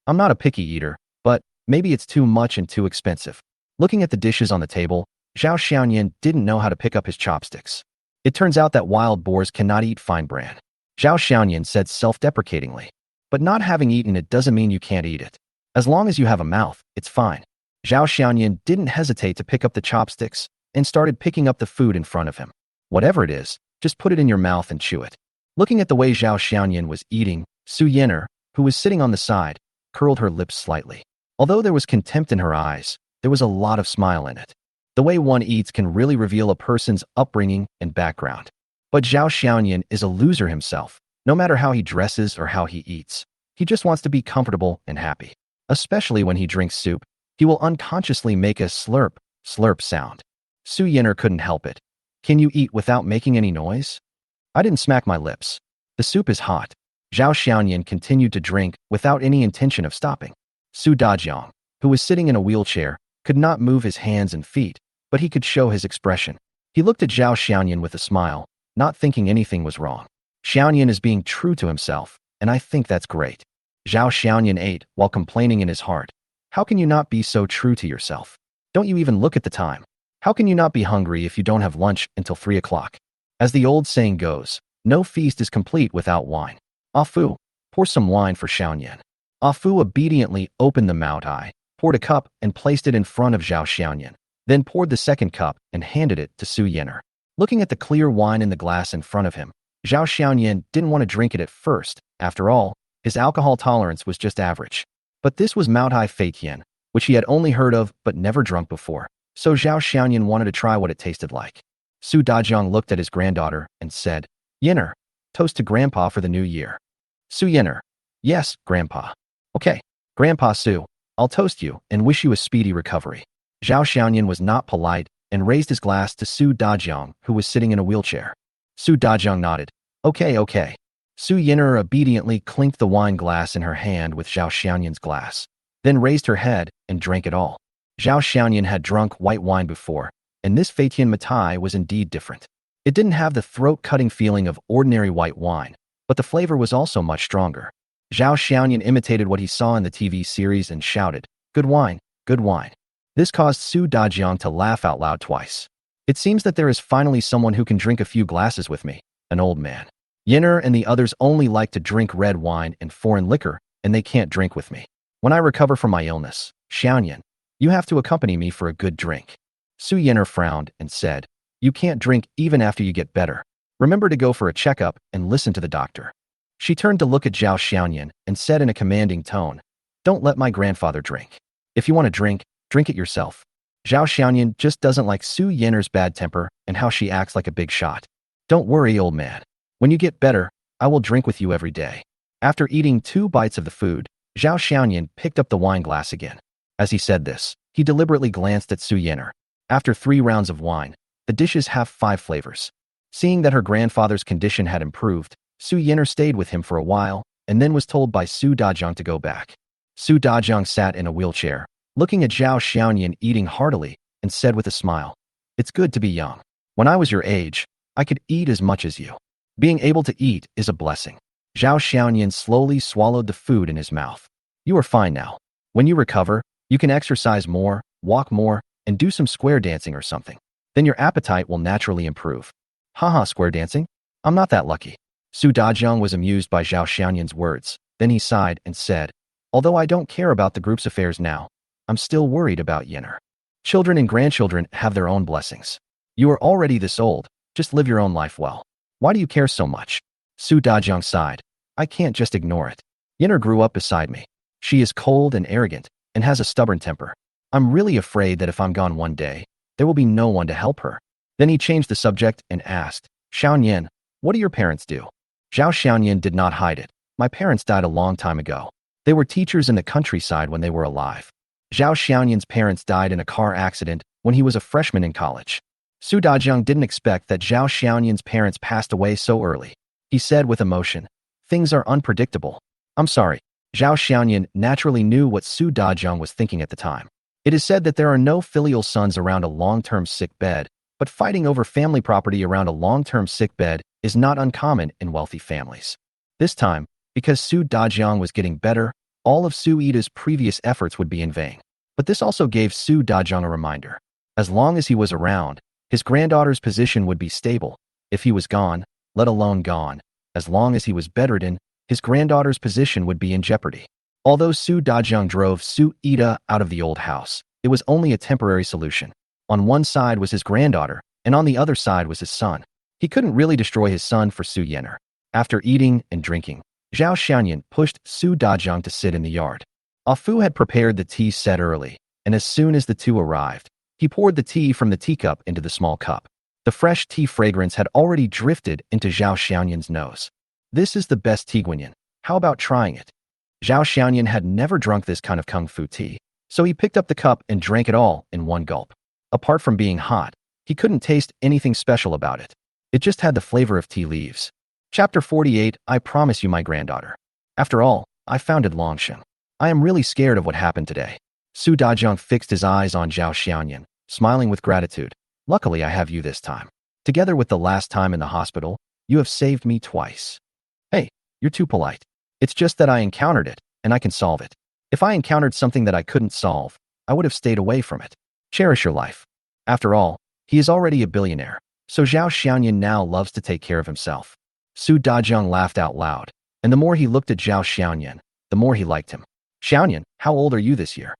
I'm not a picky eater, but maybe it's too much and too expensive. Looking at the dishes on the table, Zhao Xiaoyan didn't know how to pick up his chopsticks. It turns out that wild boars cannot eat fine bran. Zhao Xiaoyan said self-deprecatingly. But not having eaten it doesn't mean you can't eat it. As long as you have a mouth, it's fine. Zhao Xiaoyan didn't hesitate to pick up the chopsticks and started picking up the food in front of him. Whatever it is, just put it in your mouth and chew it. Looking at the way Zhao Xiaoyan was eating, Su Yiner, who was sitting on the side, curled her lips slightly. Although there was contempt in her eyes, there was a lot of smile in it. The way one eats can really reveal a person's upbringing and background. But Zhao Xiaoyan is a loser himself, no matter how he dresses or how he eats. He just wants to be comfortable and happy. Especially when he drinks soup, he will unconsciously make a slurp, slurp sound. Su Yiner couldn't help it. Can you eat without making any noise? I didn't smack my lips. The soup is hot. Zhao Xiaoyan continued to drink without any intention of stopping. Su Dajiang, who was sitting in a wheelchair, could not move his hands and feet, but he could show his expression. He looked at Zhao Xiaoyan with a smile, not thinking anything was wrong. Xiaoyan is being true to himself, and I think that's great. Zhao Xiaoyan ate while complaining in his heart. How can you not be so true to yourself? Don't you even look at the time? How can you not be hungry if you don't have lunch until 3 o'clock? As the old saying goes, no feast is complete without wine. Ah Fu, pour some wine for Xiaoyan. Ah Fu obediently opened the Moutai, poured a cup and placed it in front of Zhao Xiaoyan, then poured the second cup and handed it to Su Yiner. Looking at the clear wine in the glass in front of him, Zhao Xiaoyan didn't want to drink it at first. After all, his alcohol tolerance was just average. But this was Moutai Feitian, which he had only heard of but never drunk before, so Zhao Xiaoyan wanted to try what it tasted like. Su Dajiang looked at his granddaughter and said, Yiner, toast to Grandpa for the new year. Su Yiner, yes, Grandpa. Okay, Grandpa Su, I'll toast you and wish you a speedy recovery. Zhao Xiaoyan was not polite and raised his glass to Su Dajiang, who was sitting in a wheelchair. Su Dajiang nodded. Okay. Su Yiner obediently clinked the wine glass in her hand with Zhao Xiaoyan's glass, then raised her head and drank it all. Zhao Xiaoyan had drunk white wine before, and this Feitian Mitai was indeed different. It didn't have the throat-cutting feeling of ordinary white wine, but the flavor was also much stronger. Zhao Xiaoyan imitated what he saw in the TV series and shouted, Good wine, good wine. This caused Su Dajiang to laugh out loud twice. It seems that there is finally someone who can drink a few glasses with me, an old man. Yiner and the others only like to drink red wine and foreign liquor, and they can't drink with me. When I recover from my illness, Xiaoyan, you have to accompany me for a good drink. Su Yiner frowned and said, You can't drink even after you get better. Remember to go for a checkup and listen to the doctor. She turned to look at Zhao Xiaoyan and said in a commanding tone, Don't let my grandfather drink. If you want to drink it yourself. Zhao Xiaoyan just doesn't like Su Yiner's bad temper and how she acts like a big shot. Don't worry, old man. When you get better, I will drink with you every day. After eating 2 bites of the food, Zhao Xiaoyan picked up the wine glass again. As he said this, he deliberately glanced at Su Yiner. After 3 rounds of wine, the dishes have 5 flavors. Seeing that her grandfather's condition had improved, Su Yiner stayed with him for a while and then was told by Su Dajiang to go back. Su Dajiang sat in a wheelchair, looking at Zhao Xiaoyan eating heartily, and said with a smile, It's good to be young. When I was your age, I could eat as much as you. Being able to eat is a blessing. Zhao Xiaoyan slowly swallowed the food in his mouth. You are fine now. When you recover, you can exercise more, walk more, and do some square dancing or something. Then your appetite will naturally improve. Haha, square dancing? I'm not that lucky. Su Dajiang was amused by Zhao Xiaoyan's words. Then he sighed and said, Although I don't care about the group's affairs now, I'm still worried about Yiner. Children and grandchildren have their own blessings. You are already this old, just live your own life well. Why do you care so much? Su Dajiang sighed. I can't just ignore it. Yinner grew up beside me. She is cold and arrogant and has a stubborn temper. I'm really afraid that if I'm gone one day, there will be no one to help her. Then he changed the subject and asked, Xiaoyan, what do your parents do? Zhao Xiaoyan did not hide it. My parents died a long time ago. They were teachers in the countryside when they were alive. Zhao Xiaoyan's parents died in a car accident when he was a freshman in college. Su Dajiang didn't expect that Zhao Xiaoyan's parents passed away so early. He said with emotion, things are unpredictable. I'm sorry. Zhao Xiaoyan naturally knew what Su Dajiang was thinking at the time. It is said that there are no filial sons around a long-term sick bed, but fighting over family property around a long-term sick bed is not uncommon in wealthy families. This time, because Su Dajiang was getting better, all of Su Yida's previous efforts would be in vain. But this also gave Su Dajiang a reminder. As long as he was around, his granddaughter's position would be stable. If he was gone, let alone gone, as long as he was bedridden, his granddaughter's position would be in jeopardy. Although Su Dajiang drove Su Yida out of the old house, it was only a temporary solution. On one side was his granddaughter, and on the other side was his son. He couldn't really destroy his son for Su Yianner. After eating and drinking, Zhao Xiaoyan pushed Su Dajiang to sit in the yard. Fu had prepared the tea set early, and as soon as the two arrived, he poured the tea from the teacup into the small cup. The fresh tea fragrance had already drifted into Zhao Xiaoyan's nose. This is the best tea, Guanyin. How about trying it? Zhao Xiaoyan had never drunk this kind of kung fu tea, so he picked up the cup and drank it all in one gulp. Apart from being hot, he couldn't taste anything special about it. It just had the flavor of tea leaves. Chapter 48, I promise you my granddaughter. After all, I founded Longshan. I am really scared of what happened today. Su Dajiang fixed his eyes on Zhao Xiaoyan, smiling with gratitude. Luckily, I have you this time. Together with the last time in the hospital, you have saved me twice. Hey, you're too polite. It's just that I encountered it, and I can solve it. If I encountered something that I couldn't solve, I would have stayed away from it. Cherish your life. After all, he is already a billionaire, so Zhao Xiaoyan now loves to take care of himself. Su Dajiang laughed out loud, and the more he looked at Zhao Xiaoyan, the more he liked him. Xiaoyan, how old are you this year?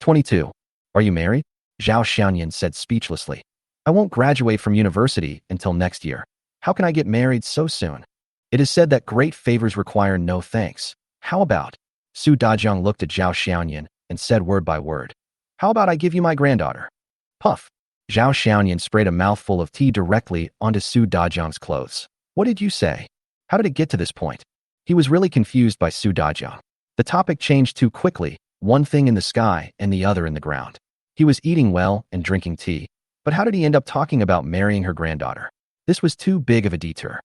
22. Are you married? Zhao Xiaoyan said speechlessly. I won't graduate from university until next year. How can I get married so soon? It is said that great favors require no thanks. How about? Su Dajiang looked at Zhao Xiaoyan and said word by word. How about I give you my granddaughter? Puff. Zhao Xiaoyan sprayed a mouthful of tea directly onto Su Dajiang's clothes. What did you say? How did it get to this point? He was really confused by Su Dajiang. The topic changed too quickly, one thing in the sky and the other in the ground. He was eating well and drinking tea, but how did he end up talking about marrying her granddaughter? This was too big of a detour.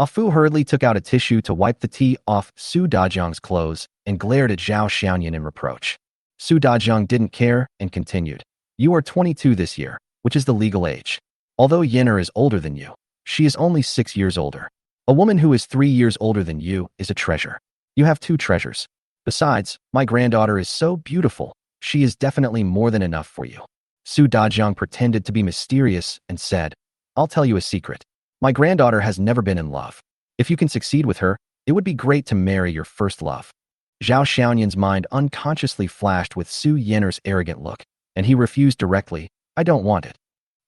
Fu hurriedly took out a tissue to wipe the tea off Su Dajiang's clothes and glared at Zhao Xiaoyan in reproach. Su Dajiang didn't care and continued. You are 22 this year, which is the legal age. Although Yinner is older than you, she is only 6 years older. A woman who is 3 years older than you is a treasure. You have 2 treasures. Besides, my granddaughter is so beautiful, she is definitely more than enough for you. Su Dajiang pretended to be mysterious and said, I'll tell you a secret. My granddaughter has never been in love. If you can succeed with her, it would be great to marry your first love. Zhao Xiaoyan's mind unconsciously flashed with Su Yinner's arrogant look, and he refused directly, I don't want it.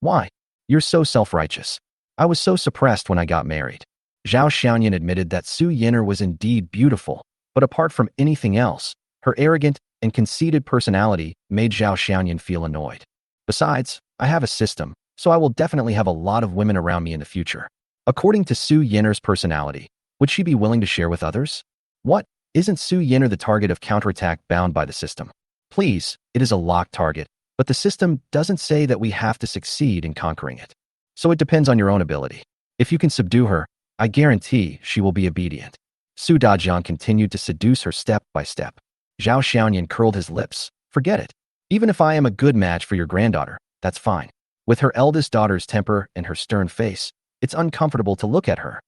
Why? You're so self-righteous. I was so suppressed when I got married. Zhao Xiaoyan admitted that Su Yinner was indeed beautiful, but apart from anything else, her arrogant and conceited personality made Zhao Xiaoyan feel annoyed. Besides, I have a system, so I will definitely have a lot of women around me in the future. According to Su Yinner's personality, would she be willing to share with others? What? Isn't Su Yinner the target of counterattack bound by the system? Please, it is a locked target, but the system doesn't say that we have to succeed in conquering it. So it depends on your own ability. If you can subdue her, I guarantee she will be obedient. Su Dajiang continued to seduce her step by step. Zhao Xiaoyan curled his lips. Forget it. Even if I am a good match for your granddaughter, that's fine. With her eldest daughter's temper and her stern face, it's uncomfortable to look at her.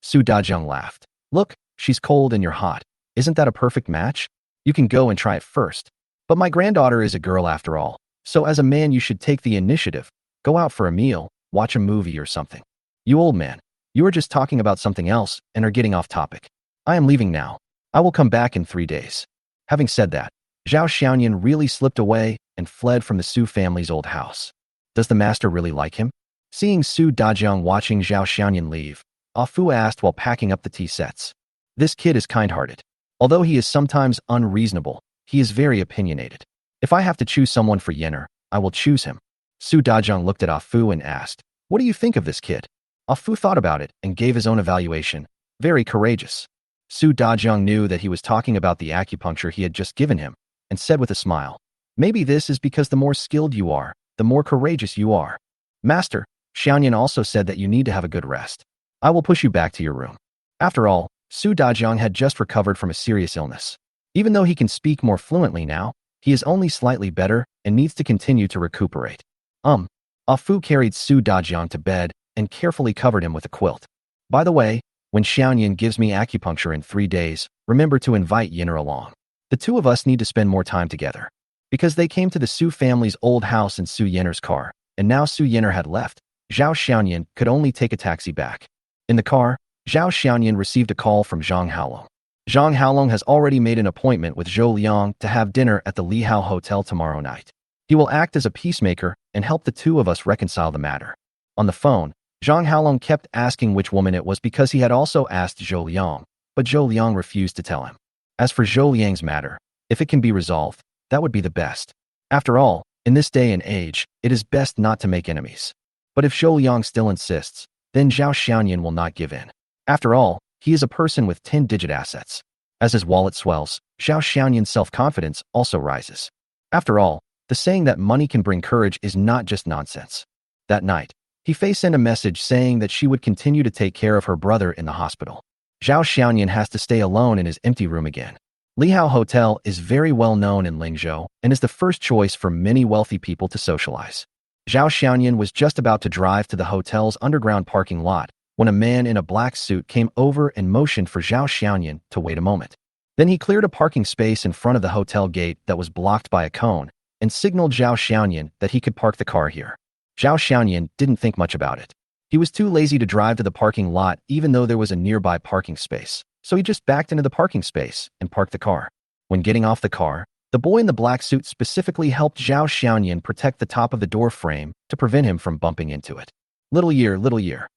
Su Dajiang laughed. Look, she's cold and you're hot. Isn't that a perfect match? You can go and try it first. But my granddaughter is a girl after all, so as a man you should take the initiative. Go out for a meal, watch a movie or something. You old man, you are just talking about something else and are getting off topic. I am leaving now. I will come back in 3 days. Having said that, Zhao Xiaoyan really slipped away and fled from the Su family's old house. Does the master really like him? Seeing Su Dajiang watching Zhao Xiaoyan leave, Fu asked while packing up the tea sets. This kid is kind-hearted. Although he is sometimes unreasonable, he is very opinionated. If I have to choose someone for Yenner, I will choose him. Su Dajong looked at Ah Fu and asked, "What do you think of this kid?" Ah Fu thought about it and gave his own evaluation. Very courageous. Su Dajong knew that he was talking about the acupuncture he had just given him, and said with a smile, "Maybe this is because the more skilled you are, the more courageous you are. Master, Xiaoyan also said that you need to have a good rest. I will push you back to your room." After all, Su Dajong had just recovered from a serious illness. Even though he can speak more fluently now, he is only slightly better and needs to continue to recuperate. Ah Fu carried Su Dajong to bed and carefully covered him with a quilt. "By the way, when Xiaoyan gives me acupuncture in 3 days, remember to invite Yenner along. The two of us need to spend more time together." Because they came to the Su family's old house in Su Yenner's car, and now Su Yenner had left, Zhao Xiaoyan could only take a taxi back. In the car, Zhao Xiaoyan received a call from Zhang Haolong. Zhang Haolong has already made an appointment with Zhou Liang to have dinner at the Li Hao Hotel tomorrow night. He will act as a peacemaker and help the two of us reconcile the matter. On the phone, Zhang Haolong kept asking which woman it was because he had also asked Zhou Liang, but Zhou Liang refused to tell him. As for Zhou Liang's matter, if it can be resolved, that would be the best. After all, in this day and age, it is best not to make enemies. But if Zhou Liang still insists, then Zhao Xiaoyan will not give in. After all, he is a person with 10-digit assets. As his wallet swells, Zhao Xiaoyan's self-confidence also rises. After all, the saying that money can bring courage is not just nonsense. That night, He sent a message saying that she would continue to take care of her brother in the hospital. Zhao Xiaoyan has to stay alone in his empty room again. Li Hao Hotel is very well known in Lingzhou and is the first choice for many wealthy people to socialize. Zhao Xiaoyan was just about to drive to the hotel's underground parking lot when a man in a black suit came over and motioned for Zhao Xiaoyan to wait a moment. Then he cleared a parking space in front of the hotel gate that was blocked by a cone and signaled Zhao Xiaoyan that he could park the car here. Zhao Xiaoyan didn't think much about it. He was too lazy to drive to the parking lot even though there was a nearby parking space, so he just backed into the parking space and parked the car. When getting off the car, the boy in the black suit specifically helped Zhao Xiaoyan protect the top of the door frame to prevent him from bumping into it. Little year.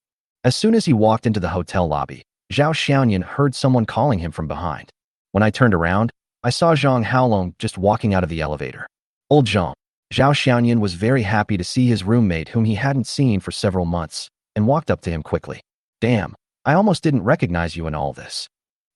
As soon as he walked into the hotel lobby, Zhao Xiaoyan heard someone calling him from behind. When I turned around, I saw Zhang Haolong just walking out of the elevator. Old Zhang. Zhao Xiaoyan was very happy to see his roommate whom he hadn't seen for several months and walked up to him quickly. Damn, I almost didn't recognize you in all this.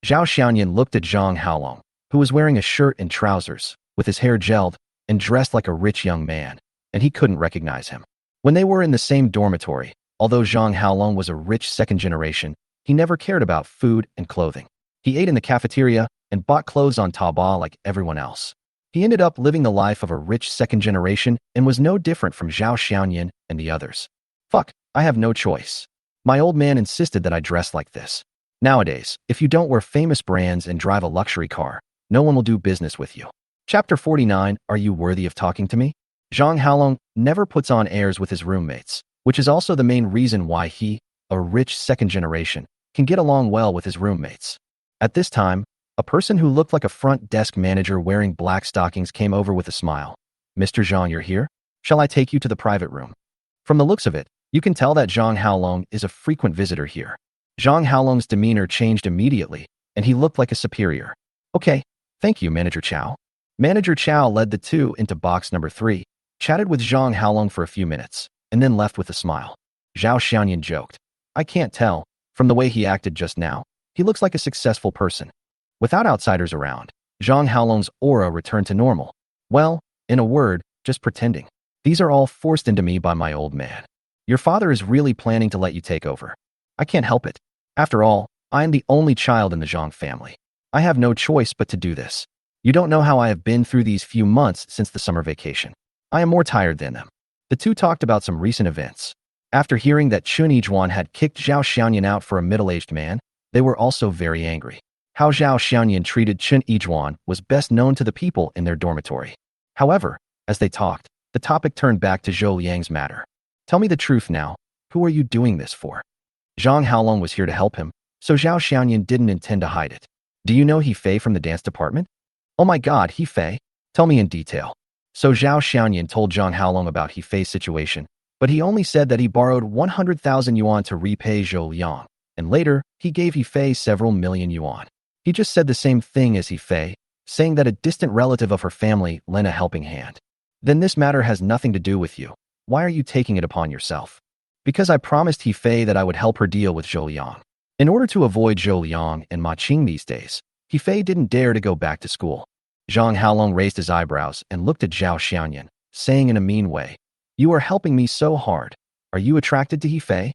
Zhao Xiaoyan looked at Zhang Haolong, who was wearing a shirt and trousers, with his hair gelled and dressed like a rich young man, and he couldn't recognize him. When they were in the same dormitory, although Zhang Haolong was a rich second generation, he never cared about food and clothing. He ate in the cafeteria and bought clothes on Taobao like everyone else. He ended up living the life of a rich second generation and was no different from Zhao Xiaoyan and the others. Fuck, I have no choice. My old man insisted that I dress like this. Nowadays, if you don't wear famous brands and drive a luxury car, no one will do business with you. Chapter 49, Are You Worthy of Talking to Me? Zhang Haolong never puts on airs with his roommates, which is also the main reason why he, a rich second generation, can get along well with his roommates. At this time, a person who looked like a front desk manager wearing black stockings came over with a smile. "Mr. Zhang, you're here? Shall I take you to the private room?" From the looks of it, you can tell that Zhang Haolong is a frequent visitor here. Zhang Haolong's demeanor changed immediately, and he looked like a superior. "Okay, thank you, Manager Chow." Manager Chow led the two into box number 3, chatted with Zhang Haolong for a few minutes, and then left with a smile. Zhao Xiaoyan joked, "I can't tell. From the way he acted just now, he looks like a successful person." Without outsiders around, Zhang Haolong's aura returned to normal. Well, in a word, just pretending. These are all forced into me by my old man. Your father is really planning to let you take over. I can't help it. After all, I am the only child in the Zhang family. I have no choice but to do this. You don't know how I have been through these few months since the summer vacation. I am more tired than them. The two talked about some recent events. After hearing that Chen Yijuan had kicked Zhao Xiaoyan out for a middle-aged man, they were also very angry. How Zhao Xiaoyan treated Chen Yijuan was best known to the people in their dormitory. However, as they talked, the topic turned back to Zhou Liang's matter. "Tell me the truth now. Who are you doing this for?" Zhang Haolong was here to help him, so Zhao Xiaoyan didn't intend to hide it. "Do you know He from the dance department?" "Oh my god, He. Tell me in detail." So Zhao Xiaoyan told Zhang Haolong about He situation, but he only said that he borrowed 100,000 yuan to repay Zhou Liang, and later, he gave He several million yuan. He just said the same thing as He Fei, saying that a distant relative of her family lent a helping hand. Then this matter has nothing to do with you. Why are you taking it upon yourself? Because I promised He Fei that I would help her deal with Zhou Liang. In order to avoid Zhou Liang and Ma Qing these days, He Fei didn't dare to go back to school. Zhang Haolong raised his eyebrows and looked at Zhao Xianyan, saying in a mean way, "You are helping me so hard. Are you attracted to He Fei?"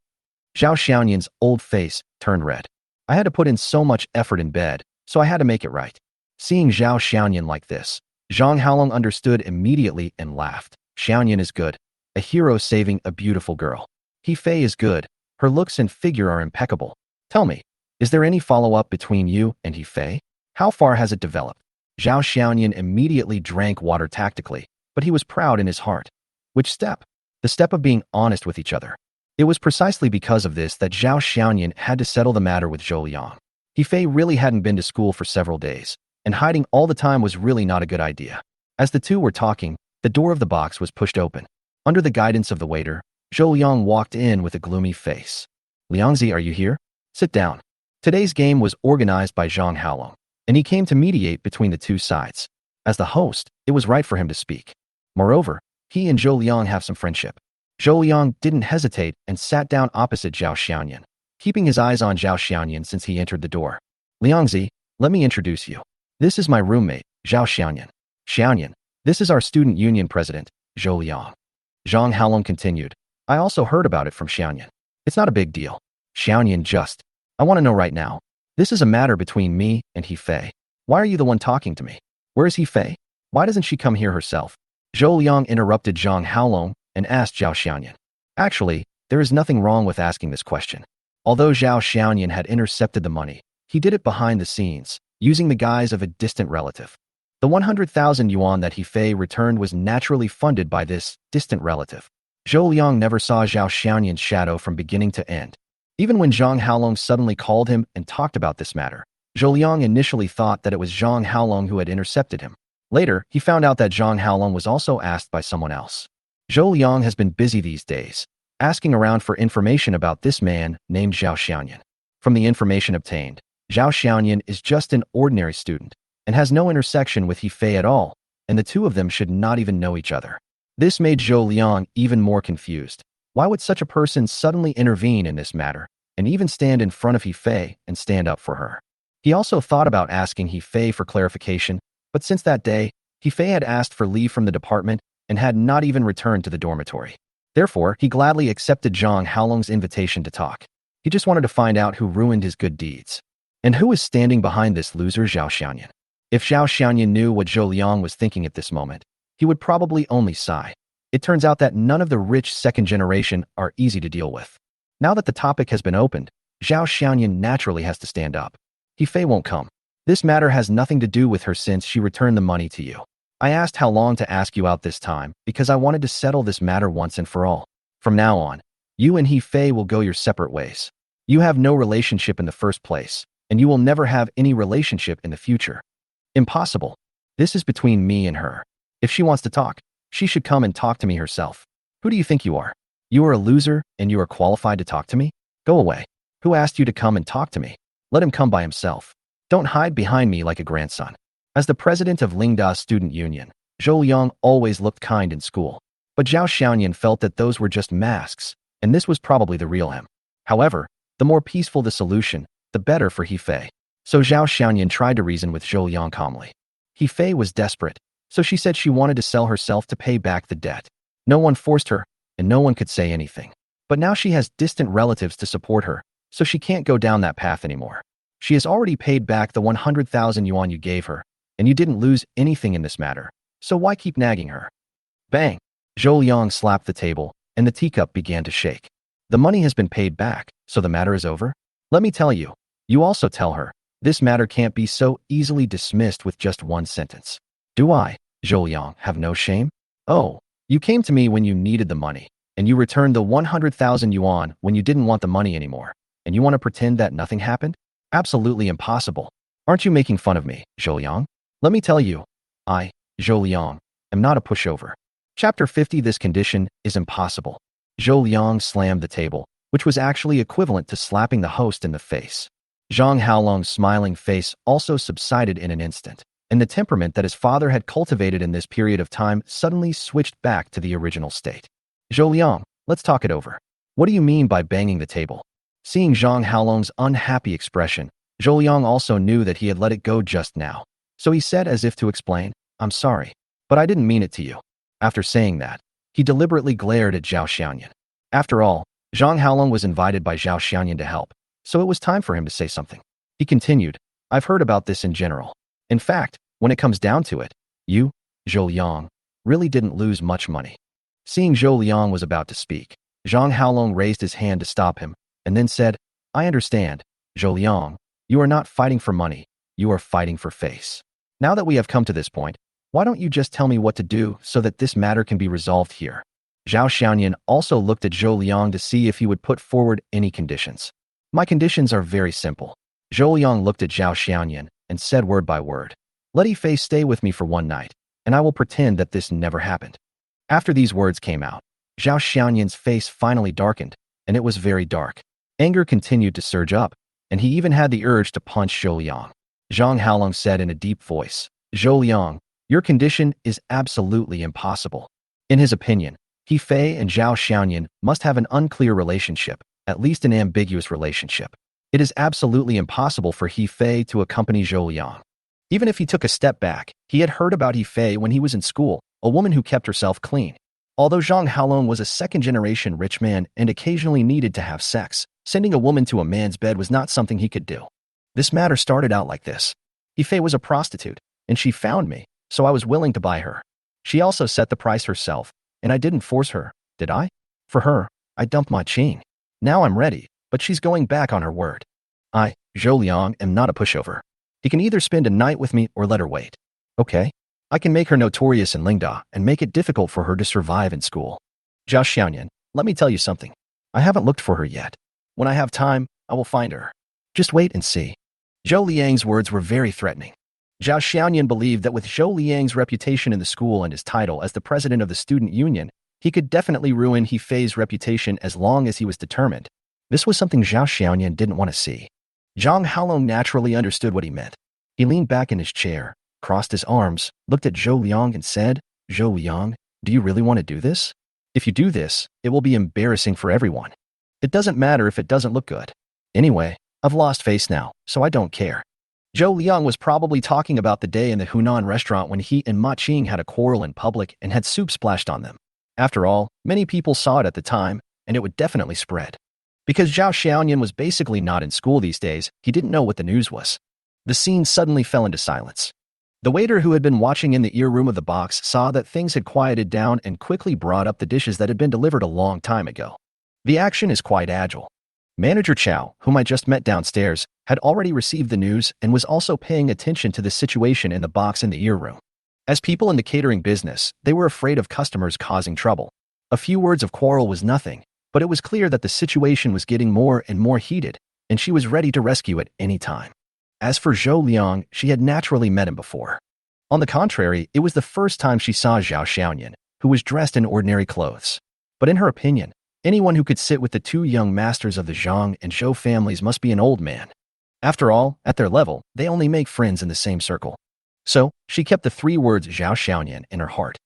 Zhao Xianyan's old face turned red. "I had to put in so much effort in bed, so I had to make it right." Seeing Zhao Xianyan like this, Zhang Haolong understood immediately and laughed. Xianyan is good, a hero saving a beautiful girl. He Fei is good, her looks and figure are impeccable. Tell me, is there any follow-up between you and He Fei? How far has it developed? Zhao Xianyan immediately drank water tactically, but he was proud in his heart. Which step? The step of being honest with each other. It was precisely because of this that Zhao Xianyan had to settle the matter with Zhou Liang. He Fei really hadn't been to school for several days, and hiding all the time was really not a good idea. As the two were talking, the door of the box was pushed open. Under the guidance of the waiter, Zhou Liang walked in with a gloomy face. "Liangzi, are you here? Sit down." Today's game was organized by Zhang Haolong, and he came to mediate between the two sides. As the host, it was right for him to speak. Moreover, he and Zhou Liang have some friendship. Zhou Liang didn't hesitate and sat down opposite Zhao Xianyan, keeping his eyes on Zhao Xianyan since he entered the door. "Liangzi, let me introduce you. This is my roommate, Zhao Xianyan. Xianyan, this is our student union president, Zhou Liang." Zhang Haolong continued, "I also heard about it from Xianyan. It's not a big deal." Xianyan I want to know right now. This is a matter between me and He Fei. Why are you the one talking to me? Where is He Fei? Why doesn't she come here herself? Zhou Liang interrupted Zhang Haolong and asked Zhao Xianyan. Actually, there is nothing wrong with asking this question. Although Zhao Xianyan had intercepted the money, he did it behind the scenes, using the guise of a distant relative. The 100,000 yuan that He Fei returned was naturally funded by this distant relative. Zhou Liang never saw Zhao Xianyan's shadow from beginning to end. Even when Zhang Haolong suddenly called him and talked about this matter, Zhou Liang initially thought that it was Zhang Haolong who had intercepted him. Later, he found out that Zhang Haolong was also asked by someone else. Zhou Liang has been busy these days, asking around for information about this man named Zhao Xianyan. From the information obtained, Zhao Xianyan is just an ordinary student and has no intersection with He Fei at all, and the two of them should not even know each other. This made Zhou Liang even more confused. Why would such a person suddenly intervene in this matter and even stand in front of He Fei and stand up for her? He also thought about asking He Fei for clarification, but since that day, He Fei had asked for leave from the department and had not even returned to the dormitory. Therefore, he gladly accepted Zhang Haolong's invitation to talk. He just wanted to find out who ruined his good deeds. And who is standing behind this loser Zhao Xianyan? If Zhao Xianyan knew what Zhou Liang was thinking at this moment, he would probably only sigh. It turns out that none of the rich second generation are easy to deal with. Now that the topic has been opened, Zhao Xianyan naturally has to stand up. He Fei won't come. This matter has nothing to do with her since she returned the money to you. I asked how long to ask you out this time because I wanted to settle this matter once and for all. From now on, you and He Fei will go your separate ways. You have no relationship in the first place, and you will never have any relationship in the future. Impossible. This is between me and her. If she wants to talk, she should come and talk to me herself. Who do you think you are? You are a loser, and you are qualified to talk to me? Go away. Who asked you to come and talk to me? Let him come by himself. Don't hide behind me like a grandson. As the president of Lingda Student Union, Zhou Liang always looked kind in school. But Zhao Xianyan felt that those were just masks, and this was probably the real him. However, the more peaceful the solution, the better for He Fei. So Zhao Xianyan tried to reason with Zhou Liang calmly. He Fei was desperate, so she said she wanted to sell herself to pay back the debt. No one forced her, and no one could say anything. But now she has distant relatives to support her, so she can't go down that path anymore. She has already paid back the 100,000 yuan you gave her, and you didn't lose anything in this matter, so why keep nagging her? Bang! Zhou Liang slapped the table, and the teacup began to shake. The money has been paid back, so the matter is over? Let me tell you. You also tell her. This matter can't be so easily dismissed with just one sentence. Do I, Zhou Liang, have no shame? Oh, you came to me when you needed the money, and you returned the 100,000 yuan when you didn't want the money anymore, and you want to pretend that nothing happened? Absolutely impossible. Aren't you making fun of me, Zhou Liang? Let me tell you, I, Zhou Liang, am not a pushover. Chapter 50. This condition is impossible. Zhou Liang slammed the table, which was actually equivalent to slapping the host in the face. Zhang Haolong's smiling face also subsided in an instant, and the temperament that his father had cultivated in this period of time suddenly switched back to the original state. Zhou Liang, let's talk it over. What do you mean by banging the table? Seeing Zhang Haolong's unhappy expression, Zhou Liang also knew that he had let it go just now. So he said as if to explain, I'm sorry, but I didn't mean it to you. After saying that, he deliberately glared at Zhao Xiaoyan. After all, Zhang Haolong was invited by Zhao Xiaoyan to help, so it was time for him to say something. He continued, I've heard about this in general. In fact, when it comes down to it, you, Zhou Liang, really didn't lose much money. Seeing Zhou Liang was about to speak, Zhang Haolong raised his hand to stop him, and then said, I understand, Zhou Liang, you are not fighting for money, you are fighting for face. Now that we have come to this point, why don't you just tell me what to do so that this matter can be resolved here? Zhao Xiaoyan also looked at Zhou Liang to see if he would put forward any conditions. My conditions are very simple. Zhou Liang looked at Zhao Xiaoyan and said word by word, let Yifei stay with me for one night, and I will pretend that this never happened. After these words came out, Zhao Xiaoyan's face finally darkened, and it was very dark. Anger continued to surge up, and he even had the urge to punch Zhou Liang. Zhang Haolong said in a deep voice, Zhou Liang, your condition is absolutely impossible. In his opinion, Yifei and Zhao Xiaoyan must have an unclear relationship, at least an ambiguous relationship. It is absolutely impossible for Yifei to accompany Zhou Liang. Even if he took a step back, he had heard about Yifei when he was in school, a woman who kept herself clean. Although Zhang Haolong was a second-generation rich man and occasionally needed to have sex, sending a woman to a man's bed was not something he could do. This matter started out like this. Yifei was a prostitute, and she found me, so I was willing to buy her. She also set the price herself, and I didn't force her, did I? For her, I dumped my Qing. Now I'm ready, but she's going back on her word. I, Zhou Liang, am not a pushover. He can either spend a night with me or let her wait. Okay? I can make her notorious in Lingda and make it difficult for her to survive in school. Zhao Xiaoyan, let me tell you something. I haven't looked for her yet. When I have time, I will find her. Just wait and see. Zhou Liang's words were very threatening. Zhao Xiaoyan believed that with Zhou Liang's reputation in the school and his title as the president of the student union, he could definitely ruin Yifei's reputation as long as he was determined. This was something Zhao Xiaoyan didn't want to see. Zhang Haolong naturally understood what he meant. He leaned back in his chair, crossed his arms, looked at Zhou Liang and said, Zhou Liang, do you really want to do this? If you do this, it will be embarrassing for everyone. It doesn't matter if it doesn't look good. Anyway, I've lost face now, so I don't care. Zhou Liang was probably talking about the day in the Hunan restaurant when he and Ma Qing had a quarrel in public and had soup splashed on them. After all, many people saw it at the time, and it would definitely spread. Because Zhao Xiaoyan was basically not in school these days, he didn't know what the news was. The scene suddenly fell into silence. The waiter who had been watching in the ear room of the box saw that things had quieted down and quickly brought up the dishes that had been delivered a long time ago. The action is quite agile. Manager Chow, whom I just met downstairs, had already received the news and was also paying attention to the situation in the box in the ear room. As people in the catering business, they were afraid of customers causing trouble. A few words of quarrel was nothing, but it was clear that the situation was getting more and more heated, and she was ready to rescue at any time. As for Zhou Liang, she had naturally met him before. On the contrary, it was the first time she saw Zhao Xiaoyan, who was dressed in ordinary clothes. But in her opinion, anyone who could sit with the two young masters of the Zhang and Zhou families must be an old man. After all, at their level, they only make friends in the same circle. So, she kept the three words Zhao Xiaoyan in her heart.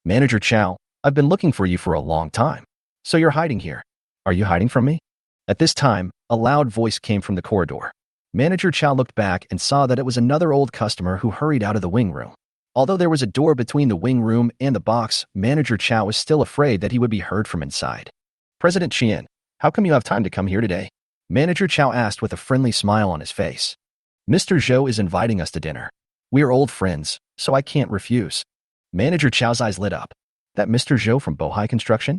Manager Chow, I've been looking for you for a long time. So you're hiding here. Are you hiding from me? At this time, a loud voice came from the corridor. Manager Chow looked back and saw that it was another old customer who hurried out of the wing room. Although there was a door between the wing room and the box, Manager Chow was still afraid that he would be heard from inside. President Qian, how come you have time to come here today? Manager Chow asked with a friendly smile on his face. Mr. Zhou is inviting us to dinner. We are old friends, so I can't refuse. Manager Chow's eyes lit up. That Mr. Zhou from Bohai Construction?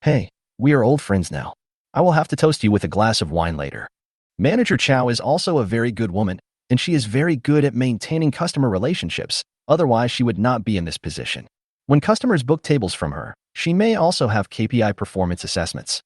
Hey, we are old friends now. I will have to toast you with a glass of wine later. Manager Chow is also a very good woman, and she is very good at maintaining customer relationships, otherwise she would not be in this position. When customers book tables from her, she may also have KPI performance assessments.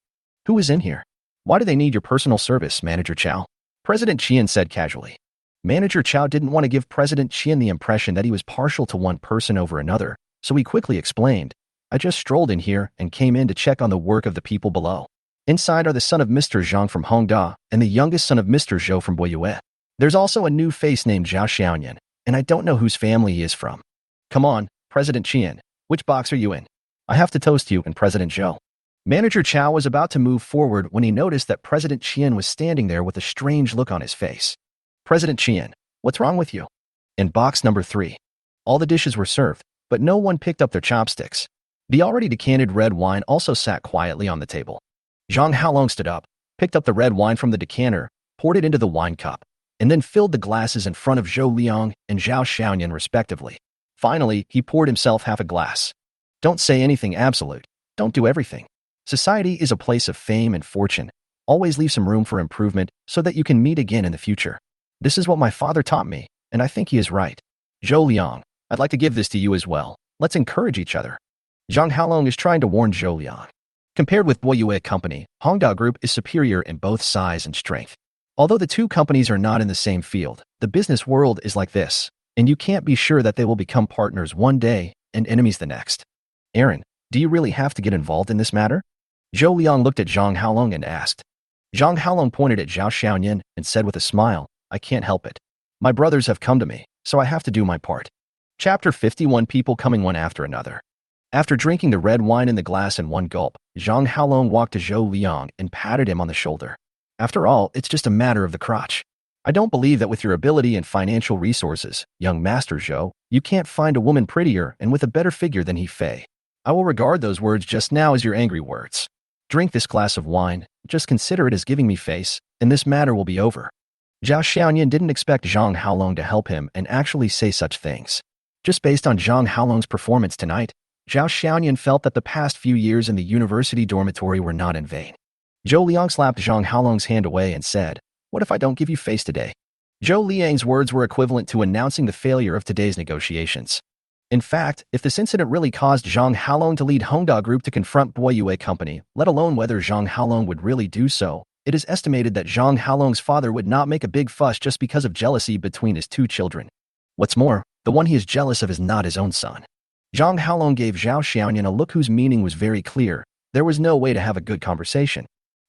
Who is in here? Why do they need your personal service, Manager Chow? President Qian said casually. Manager Chow didn't want to give President Qian the impression that he was partial to one person over another, so he quickly explained, I just strolled in here and came in to check on the work of the people below. Inside are the son of Mr. Zhang from Hongda and the youngest son of Mr. Zhou from Boyue. There's also a new face named Zhao Xiaoyan, and I don't know whose family he is from. Come on, President Qian, which box are you in? I have to toast you and President Zhou. Manager Chao was about to move forward when he noticed that President Qian was standing there with a strange look on his face. President Qian, what's wrong with you? In box number 3. All the dishes were served, but no one picked up their chopsticks. The already decanted red wine also sat quietly on the table. Zhang Haolong stood up, picked up the red wine from the decanter, poured it into the wine cup, and then filled the glasses in front of Zhou Liang and Zhao Xiaoyan respectively. Finally, he poured himself half a glass. Don't say anything absolute. Don't do everything. Society is a place of fame and fortune. Always leave some room for improvement so that you can meet again in the future. This is what my father taught me, and I think he is right. Zhou Liang, I'd like to give this to you as well. Let's encourage each other. Zhang Haolong is trying to warn Zhou Liang. Compared with Boyue Company, Hongda Group is superior in both size and strength. Although the two companies are not in the same field, the business world is like this, and you can't be sure that they will become partners one day and enemies the next. Aaron, do you really have to get involved in this matter? Zhou Liang looked at Zhang Haolong and asked. Zhang Haolong pointed at Zhao Xiaoyan and said with a smile, I can't help it. My brothers have come to me, so I have to do my part. Chapter 51. People coming one after another. After drinking the red wine in the glass in one gulp, Zhang Haolong walked to Zhou Liang and patted him on the shoulder. After all, it's just a matter of the crotch. I don't believe that with your ability and financial resources, young Master Zhou, you can't find a woman prettier and with a better figure than He Fei. I will regard those words just now as your angry words. Drink this glass of wine, just consider it as giving me face, and this matter will be over. Zhao Xiaoyan didn't expect Zhang Haolong to help him and actually say such things. Just based on Zhang Haolong's performance tonight, Zhao Xiaoyan felt that the past few years in the university dormitory were not in vain. Zhou Liang slapped Zhang Haolong's hand away and said, What if I don't give you face today? Zhou Liang's words were equivalent to announcing the failure of today's negotiations. In fact, if this incident really caused Zhang Haolong to lead Hongda Group to confront Boyue Company, let alone whether Zhang Haolong would really do so, it is estimated that Zhang Haolong's father would not make a big fuss just because of jealousy between his two children. What's more, the one he is jealous of is not his own son. Zhang Haolong gave Zhao Xiaoyan a look whose meaning was very clear. There was no way to have a good conversation.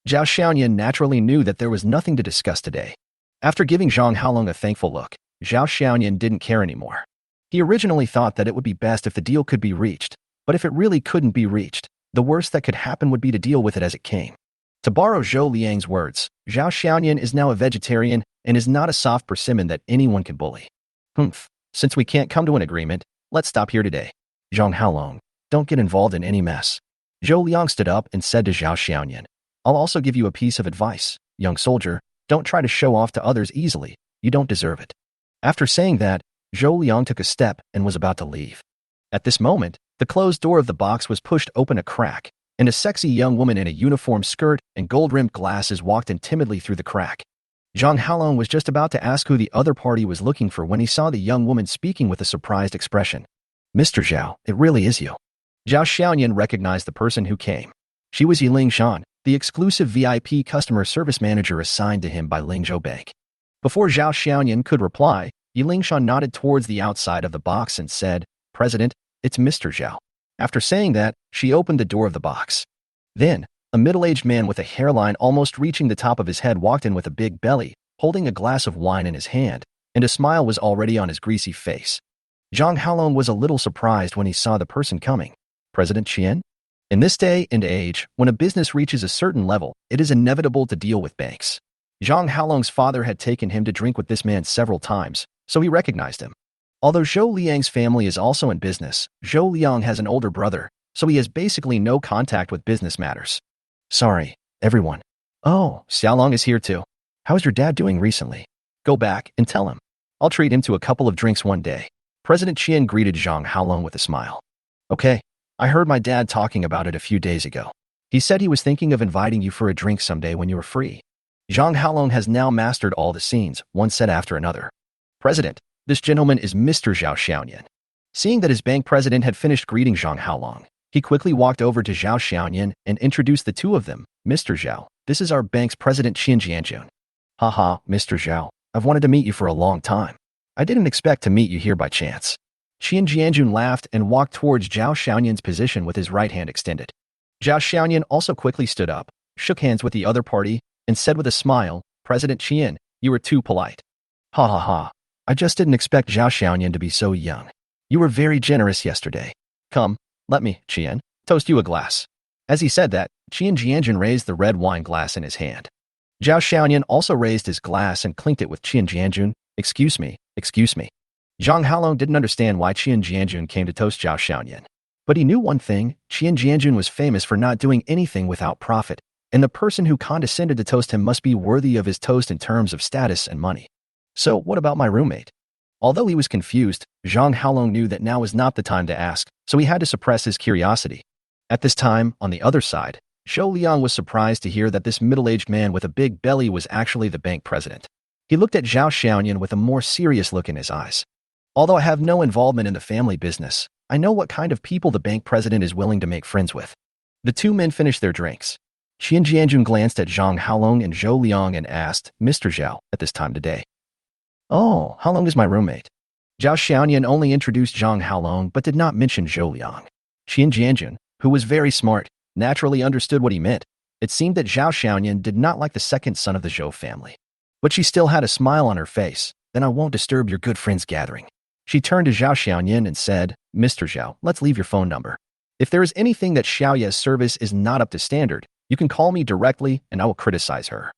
Zhao Xiaoyan naturally knew that there was nothing to discuss today. After giving Zhang Haolong a thankful look, Zhao Xiaoyan didn't care anymore. He originally thought that it would be best if the deal could be reached, but if it really couldn't be reached, the worst that could happen would be to deal with it as it came. To borrow Zhou Liang's words, Zhao Xiaoyan is now a vegetarian and is not a soft persimmon that anyone can bully. Since we can't come to an agreement, let's stop here today. Zhang Haolong, don't get involved in any mess. Zhou Liang stood up and said to Zhao Xiaoyan, I'll also give you a piece of advice, young soldier, don't try to show off to others easily, you don't deserve it. After saying that, Zhou Liang took a step and was about to leave. At this moment, the closed door of the box was pushed open a crack, and a sexy young woman in a uniform skirt and gold-rimmed glasses walked in timidly through the crack. Zhang Haolong was just about to ask who the other party was looking for when he saw the young woman speaking with a surprised expression. Mr. Zhao, it really is you. Zhao Xiaoyan recognized the person who came. She was Yiling Shan, the exclusive VIP customer service manager assigned to him by Lingzhou Bank. Before Zhao Xiaoyan could reply, Yiling Shan nodded towards the outside of the box and said, President, it's Mr. Zhao. After saying that, she opened the door of the box. Then, a middle-aged man with a hairline almost reaching the top of his head walked in with a big belly, holding a glass of wine in his hand, and a smile was already on his greasy face. Zhang Haolong was a little surprised when he saw the person coming. President Qian? In this day and age, when a business reaches a certain level, it is inevitable to deal with banks. Zhang Haolong's father had taken him to drink with this man several times, so he recognized him. Although Zhou Liang's family is also in business, Zhou Liang has an older brother, so he has basically no contact with business matters. Sorry, everyone. Oh, Xiaolong is here too. How's your dad doing recently? Go back and tell him. I'll treat him to a couple of drinks one day. President Qian greeted Zhang Haolong with a smile. Okay, I heard my dad talking about it a few days ago. He said he was thinking of inviting you for a drink someday when you were free. Zhang Haolong has now mastered all the scenes, one said after another. President, this gentleman is Mr. Zhao Xiaoyan. Seeing that his bank president had finished greeting Zhang Haolong, he quickly walked over to Zhao Xiaoyan and introduced the two of them. Mr. Zhao, this is our bank's president Chen Yijuan. Haha, Mr. Zhao, I've wanted to meet you for a long time. I didn't expect to meet you here by chance. Chen Yijuan laughed and walked towards Zhao Xiaoyan's position with his right hand extended. Zhao Xiaoyan also quickly stood up, shook hands with the other party, and said with a smile, "President Qian, you were too polite." "Ha ha ha. I just didn't expect Zhao Xiaoyan to be so young. You were very generous yesterday. Come, let me, Qian, toast you a glass." As he said that, Qian Jianjun raised the red wine glass in his hand. Zhao Xiaoyan also raised his glass and clinked it with Qian Jianjun. Excuse me, excuse me." Zhang Haolong didn't understand why Qian Jianjun came to toast Zhao Xiaoyan. But he knew one thing: Qian Jianjun was famous for not doing anything without profit, and the person who condescended to toast him must be worthy of his toast in terms of status and money. "So what about my roommate?" Although he was confused, Zhang Haolong knew that now was not the time to ask, so he had to suppress his curiosity. At this time, on the other side, Zhou Liang was surprised to hear that this middle-aged man with a big belly was actually the bank president. He looked at Zhao Xiaoyan with a more serious look in his eyes. "Although I have no involvement in the family business, I know what kind of people the bank president is willing to make friends with." The two men finished their drinks. Qian Jianjun glanced at Zhang Haolong and Zhou Liang and asked, "Mr. Zhao, at this time today?" "Oh, how long is my roommate?" Zhao Xiaoyan only introduced Zhang Haolong but did not mention Zhou Liang. Qian Jianjun, who was very smart, naturally understood what he meant. It seemed that Zhao Xiaoyan did not like the second son of the Zhou family. But she still had a smile on her face. "Then I won't disturb your good friend's gathering." She turned to Zhao Xiaoyan and said, "Mr. Zhao, let's leave your phone number. If there is anything that Xiaoya's service is not up to standard, you can call me directly and I will criticize her."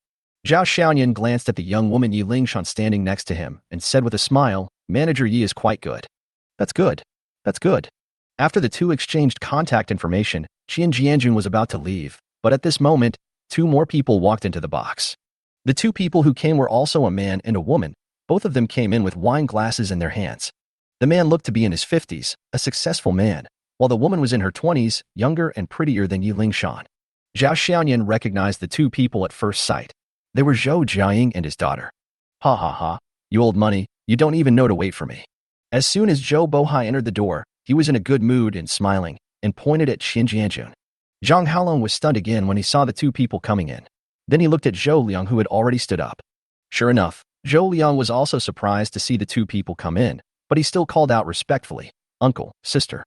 Zhao Xiaoyan glanced at the young woman Yi Lingshan standing next to him and said with a smile, "Manager Yi is quite good." "That's good. That's good." After the two exchanged contact information, Qian Jianjun was about to leave, but at this moment, two more people walked into the box. The two people who came were also a man and a woman. Both of them came in with wine glasses in their hands. The man looked to be in his 50s, a successful man, while the woman was in her 20s, younger and prettier than Yi Lingshan. Zhao Xiaoyan recognized the two people at first sight. They were Zhou Jiaying and his daughter. "Ha ha ha, you old money, you don't even know to wait for me." As soon as Zhou Bohai entered the door, he was in a good mood and smiling, and pointed at Qian Jianjun. Zhang Haolong was stunned again when he saw the two people coming in. Then he looked at Zhou Liang, who had already stood up. Sure enough, Zhou Liang was also surprised to see the two people come in, but he still called out respectfully, "Uncle, sister."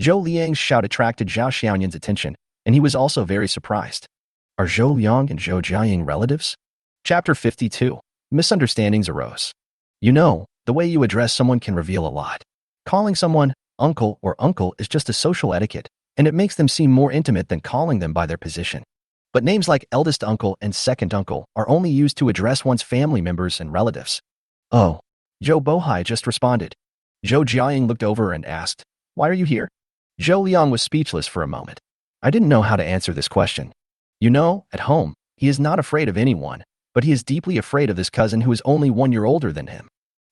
Zhou Liang's shout attracted Zhao Xiaoyan's attention, and he was also very surprised. Are Zhou Liang and Zhou Jiaying relatives? Chapter 52. Misunderstandings arose. You know, the way you address someone can reveal a lot. Calling someone uncle or uncle is just a social etiquette, and it makes them seem more intimate than calling them by their position. But names like eldest uncle and second uncle are only used to address one's family members and relatives. "Oh," Zhou Bohai just responded. Zhou Jiaying looked over and asked, "Why are you here?" Zhou Liang was speechless for a moment. "I didn't know how to answer this question. You know, at home, he is not afraid of anyone, but he is deeply afraid of this cousin who is only 1 year older than him."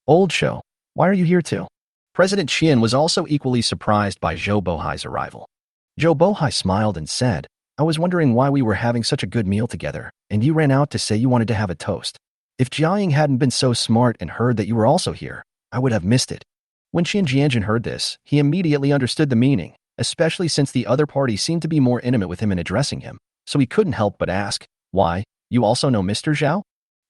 "Old Zhou, why are you here too?" President Qian was also equally surprised by Zhou Bohai's arrival. Zhou Bohai smiled and said, "I was wondering why we were having such a good meal together, and you ran out to say you wanted to have a toast. If Jiaying hadn't been so smart and heard that you were also here, I would have missed it." When Qian Jianjun heard this, he immediately understood the meaning, especially since the other party seemed to be more intimate with him in addressing him, so he couldn't help but ask, "Why, you also know Mr. Zhao?"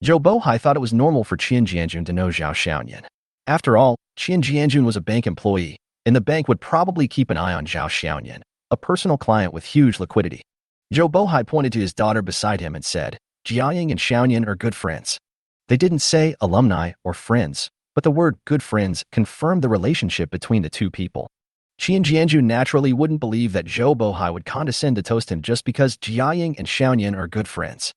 Zhou Bohai thought it was normal for Qian Jianjun to know Zhao Xiaoyan. After all, Qian Jianjun was a bank employee, and the bank would probably keep an eye on Zhao Xiaoyan, a personal client with huge liquidity. Zhou Bohai pointed to his daughter beside him and said, "Jiaying and Xiaoyan are good friends." They didn't say alumni or friends, but the word good friends confirmed the relationship between the two people. Qian Jianjun naturally wouldn't believe that Zhou Bohai would condescend to toast him just because Jiaying and Xiaoyan are good friends.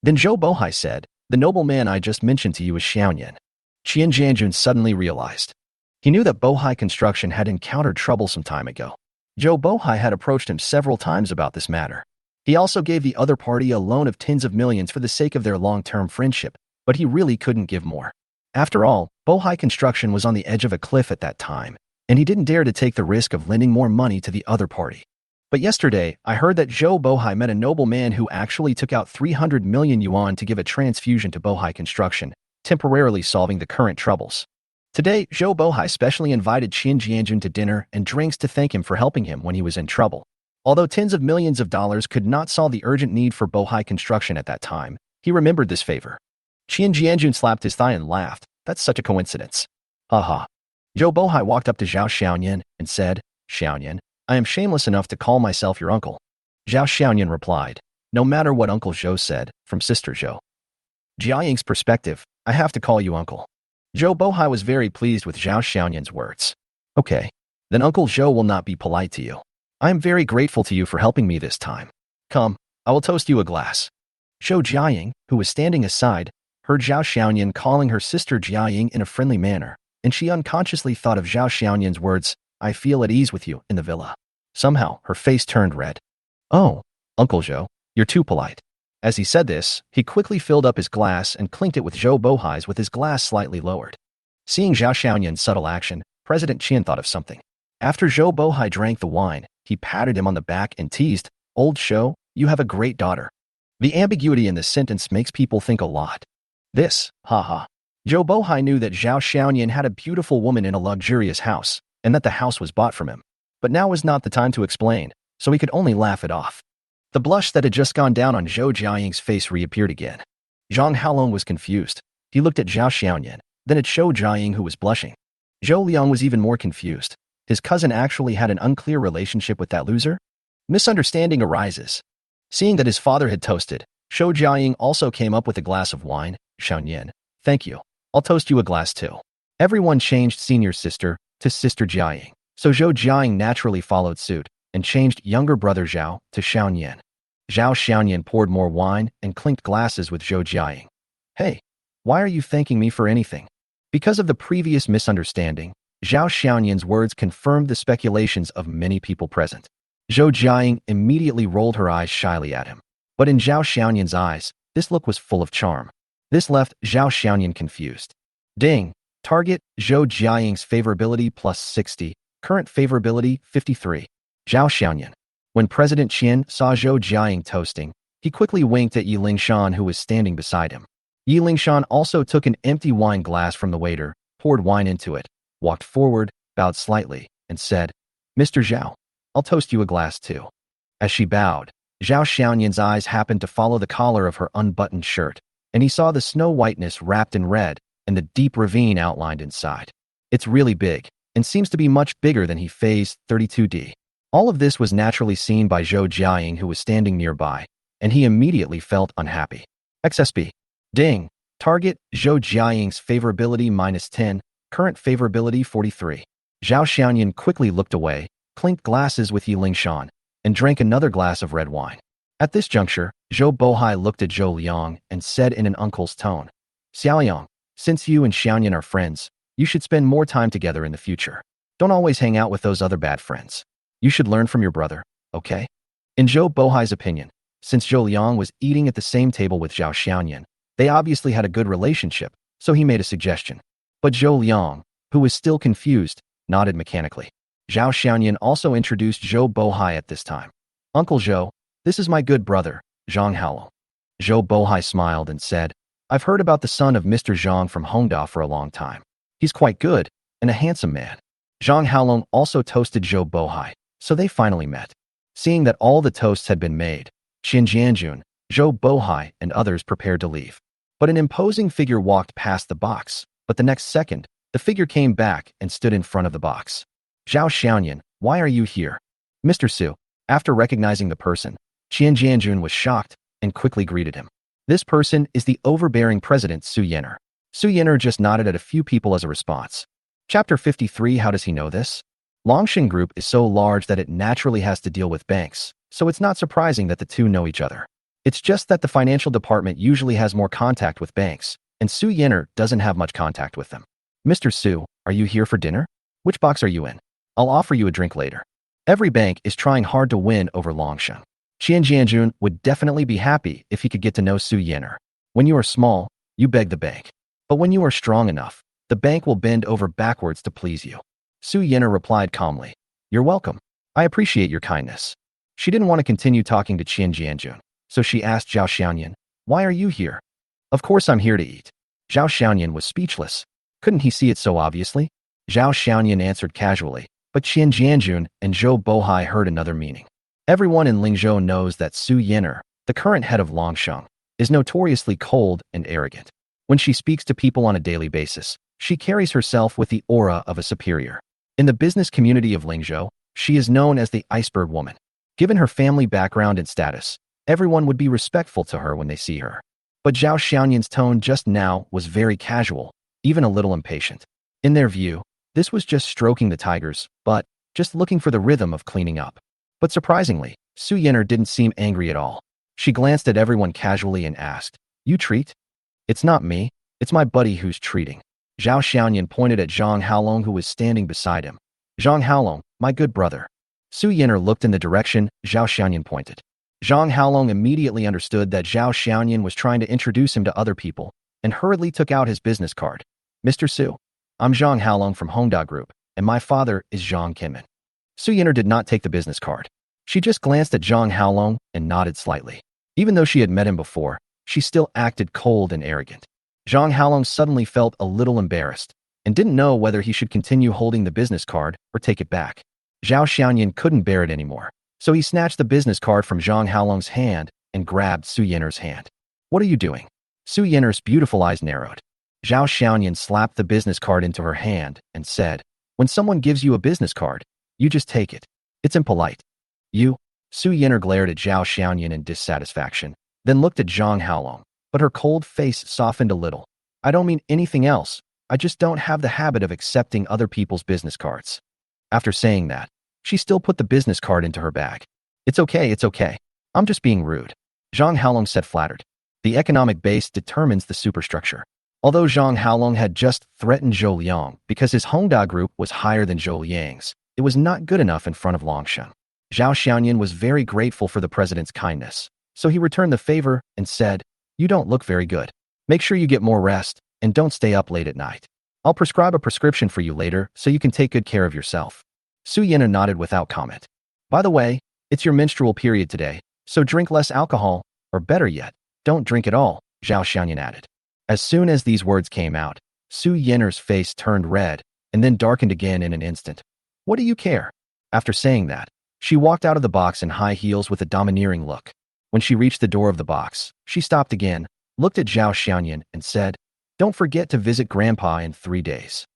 Then Zhou Bohai said, "The nobleman I just mentioned to you is Xiaoyan." Qian Jianjun suddenly realized. He knew that Bohai Construction had encountered trouble some time ago. Zhou Bohai had approached him several times about this matter. He also gave the other party a loan of tens of millions for the sake of their long-term friendship, but he really couldn't give more. After all, Bohai Construction was on the edge of a cliff at that time, and he didn't dare to take the risk of lending more money to the other party. But yesterday, I heard that Zhou Bohai met a nobleman who actually took out 300 million yuan to give a transfusion to Bohai Construction, temporarily solving the current troubles. Today, Zhou Bohai specially invited Qian Jianjun to dinner and drinks to thank him for helping him when he was in trouble. Although tens of millions of dollars could not solve the urgent need for Bohai Construction at that time, he remembered this favor. Qian Jianjun slapped his thigh and laughed. "That's such a coincidence." "Ha." Zhou Bohai walked up to Zhao Xiaoyan and said, "Xiaoyan, I am shameless enough to call myself your uncle." Zhao Xiaoyan replied, no matter what Uncle Zhou said, from Sister Zhou. Jiaying's perspective, I have to call you uncle. Zhou Bohai was very pleased with Zhao Xiaoyan's words. Okay, then Uncle Zhou will not be polite to you. I am very grateful to you for helping me this time. Come, I will toast you a glass. Zhou Jiaying, who was standing aside, heard Zhao Xiaoyan calling her sister Jiaying in a friendly manner, and she unconsciously thought of Zhao Xiaoyan's words, I feel at ease with you, in the villa. Somehow, her face turned red. Oh, Uncle Zhou, you're too polite. As he said this, he quickly filled up his glass and clinked it with Zhou Bohai's with his glass slightly lowered. Seeing Zhao Xiaoyan's subtle action, President Qian thought of something. After Zhou Bohai drank the wine, he patted him on the back and teased, Old Zhou, you have a great daughter. The ambiguity in this sentence makes people think a lot. This, haha. Zhou Bohai knew that Zhao Xiaoyan had a beautiful woman in a luxurious house, and that the house was bought from him. But now was not the time to explain, so he could only laugh it off. The blush that had just gone down on Zhou Jiaying's face reappeared again. Zhang Haolong was confused. He looked at Zhao Xiaoyan, then at Zhou Jiaying who was blushing. Zhou Liang was even more confused. His cousin actually had an unclear relationship with that loser? Misunderstanding arises. Seeing that his father had toasted, Zhou Jiaying also came up with a glass of wine. Xiaoyan, thank you. I'll toast you a glass too. Everyone changed senior sister to Sister Jiaying, so Zhou Jiaying naturally followed suit and changed younger brother Zhao to Xiaoyan. Zhao Xiaoyan poured more wine and clinked glasses with Zhou Jiaying. Hey, why are you thanking me for anything? Because of the previous misunderstanding, Zhao Xiaoyan's words confirmed the speculations of many people present. Zhou Jiaying immediately rolled her eyes shyly at him. But in Zhao Xiaoyan's eyes, this look was full of charm. This left Zhao Xiaoyan confused. Ding! Target, Zhou Jiaying's favorability plus 60, current favorability 53. Zhao Xiaoyan. When President Qian saw Zhou Jiaying toasting, he quickly winked at Yi Lingshan who was standing beside him. Yi Lingshan also took an empty wine glass from the waiter, poured wine into it, walked forward, bowed slightly, and said, Mr. Zhao, I'll toast you a glass too. As she bowed, Zhao Xiaoyan's eyes happened to follow the collar of her unbuttoned shirt, and he saw the snow whiteness wrapped in red and the deep ravine outlined inside. It's really big, and seems to be much bigger than he phased 32D. All of this was naturally seen by Zhou Jiaying who was standing nearby, and he immediately felt unhappy. XSP. Ding. Target, Zhou Jiaying's favorability minus 10, current favorability 43. Zhao Xiaoyan quickly looked away, clinked glasses with Yi Lingshan, and drank another glass of red wine. At this juncture, Zhou Bohai looked at Zhou Liang and said in an uncle's tone, Xiaoyang, since you and Xiaoyan are friends, you should spend more time together in the future. Don't always hang out with those other bad friends. You should learn from your brother, okay? In Zhou Bohai's opinion, since Zhou Liang was eating at the same table with Zhao Xiaoyan, they obviously had a good relationship, so he made a suggestion. But Zhou Liang, who was still confused, nodded mechanically. Zhao Xiaoyan also introduced Zhou Bohai at this time. Uncle Zhou, this is my good brother, Zhang Haolong. Zhou Bohai smiled and said, I've heard about the son of Mr. Zhang from Hongda for a long time. He's quite good, and a handsome man. Zhang Haolong also toasted Zhou Bohai, so they finally met. Seeing that all the toasts had been made, Chen Yijuan, Zhou Bohai, and others prepared to leave. But an imposing figure walked past the box, but the next second, the figure came back and stood in front of the box. Zhao Xiaoyan, why are you here? Mr. Su. After recognizing the person, Chen Yijuan was shocked and quickly greeted him. This person is the overbearing president Su Yener. Su Yener just nodded at a few people as a response. Chapter 53. How does he know this? Longshan Group is so large that it naturally has to deal with banks, so it's not surprising that the two know each other. It's just that the financial department usually has more contact with banks, and Su Yener doesn't have much contact with them. Mr. Su, are you here for dinner? Which box are you in? I'll offer you a drink later. Every bank is trying hard to win over Longshan. Chen Jianjun would definitely be happy if he could get to know Su Yener. When you are small, you beg the bank. But when you are strong enough, the bank will bend over backwards to please you. Su Yener replied calmly, You're welcome. I appreciate your kindness. She didn't want to continue talking to Chen Jianjun, so she asked Zhao Xiaoyan, Why are you here? Of course I'm here to eat. Zhao Xiaoyan was speechless. Couldn't he see it so obviously? Zhao Xiaoyan answered casually, but Chen Jianjun and Zhou Bohai heard another meaning. Everyone in Lingzhou knows that Su Yener, the current head of Longshan, is notoriously cold and arrogant. When she speaks to people on a daily basis, she carries herself with the aura of a superior. In the business community of Lingzhou, she is known as the iceberg woman. Given her family background and status, Everyone would be respectful to her when they see her. But Zhao Xiaoyan's tone just now was very casual, even a little impatient. In their view, this was just stroking the tigers, but just looking for the rhythm of cleaning up. But surprisingly, Su Yinar didn't seem angry at all. She glanced at everyone casually and asked, "You treat?" "It's not me, it's my buddy who's treating." Zhao Xiaoyan pointed at Zhang Haolong who was standing beside him. "Zhang Haolong, my good brother." Su Yinar looked in the direction Zhao Xiaoyan pointed. Zhang Haolong immediately understood that Zhao Xiaoyan was trying to introduce him to other people and hurriedly took out his business card. "Mr. Su, I'm Zhang Haolong from Hongda Group, and my father is Zhang Kinman." Su Yinar did not take the business card. She just glanced at Zhang Haolong and nodded slightly. Even though she had met him before, she still acted cold and arrogant. Zhang Haolong suddenly felt a little embarrassed and didn't know whether he should continue holding the business card or take it back. Zhao Xiaoyan couldn't bear it anymore, so he snatched the business card from Zhang Haolong's hand and grabbed Su Yinar's hand. "What are you doing?" Su Yinar's beautiful eyes narrowed. Zhao Xiaoyan slapped the business card into her hand and said, "When someone gives you a business card, you just take it. It's impolite." "You?" Su Yinar glared at Zhao Xiaoyan in dissatisfaction, then looked at Zhang Haolong, but her cold face softened a little. "I don't mean anything else. I just don't have the habit of accepting other people's business cards." After saying that, she still put the business card into her bag. It's okay. I'm just being rude," Zhang Haolong said, flattered. The economic base determines the superstructure. Although Zhang Haolong had just threatened Zhou Liang because his Hongda Group was higher than Zhou Liang's, it was not good enough in front of Longshan. Zhao Xiaoyan was very grateful for the president's kindness, so he returned the favor and said, "You don't look very good. Make sure you get more rest and don't stay up late at night. I'll prescribe a prescription for you later so you can take good care of yourself." Su Yinar nodded without comment. "By the way, it's your menstrual period today, so drink less alcohol, or better yet, don't drink at all," Zhao Xiaoyan added. As soon as these words came out, Su Yinar's face turned red and then darkened again in an instant. "What do you care?" After saying that, she walked out of the box in high heels with a domineering look. When she reached the door of the box, she stopped again, looked at Zhao Xiaoyan and said, "Don't forget to visit Grandpa in 3 days."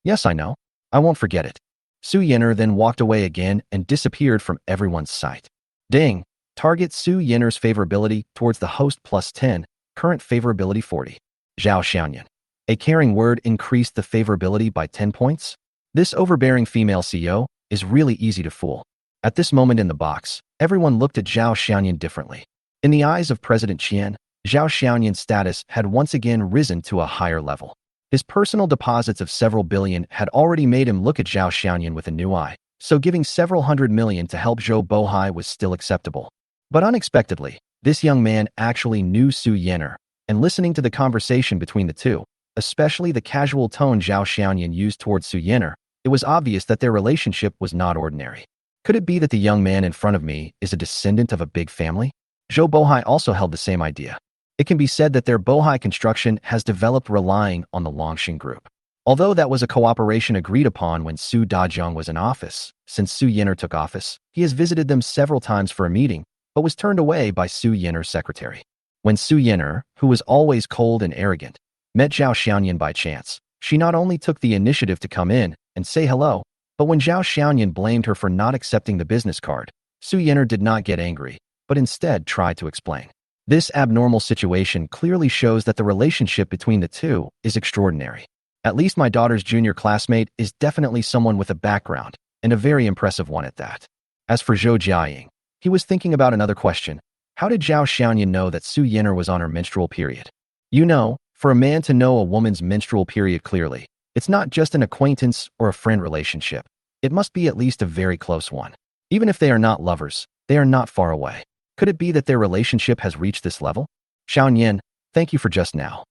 "Yes, I know. I won't forget it." Su Yinar then walked away again and disappeared from everyone's sight. Ding! Target Su Yinar's favorability towards the host +10, current favorability 40. Zhao Xiaoyan. A caring word increased the favorability by 10 points? This overbearing female CEO is really easy to fool. At this moment in the box, everyone looked at Zhao Xiaoyan differently. In the eyes of President Qian, Zhao Xiaoyan's status had once again risen to a higher level. His personal deposits of several billion had already made him look at Zhao Xiaoyan with a new eye, so giving several hundred million to help Zhou Bohai was still acceptable. But unexpectedly, this young man actually knew Su Yinar, and listening to the conversation between the two, especially the casual tone Zhao Xiaoyan used towards Su Yinar, it was obvious that their relationship was not ordinary. Could it be that the young man in front of me is a descendant of a big family? Zhou Bohai also held the same idea. It can be said that their Bohai construction has developed relying on the Longshan Group. Although that was a cooperation agreed upon when Su Dajiang was in office, since Su Yinar took office, he has visited them several times for a meeting, but was turned away by Su Yinar's secretary. When Su Yinar, who was always cold and arrogant, met Zhao Xiaoyan by chance, she not only took the initiative to come in and say hello, but when Zhao Xiaoyan blamed her for not accepting the business card, Su Yinar did not get angry, but instead tried to explain. This abnormal situation clearly shows that the relationship between the two is extraordinary. At least my daughter's junior classmate is definitely someone with a background, and a very impressive one at that. As for Zhou Jiaying, he was thinking about another question. How did Zhao Xiaoyan know that Su Yinar was on her menstrual period? You know, for a man to know a woman's menstrual period clearly, it's not just an acquaintance or a friend relationship. It must be at least a very close one. Even if they are not lovers, they are not far away. Could it be that their relationship has reached this level? Xiaoyan, thank you for just now.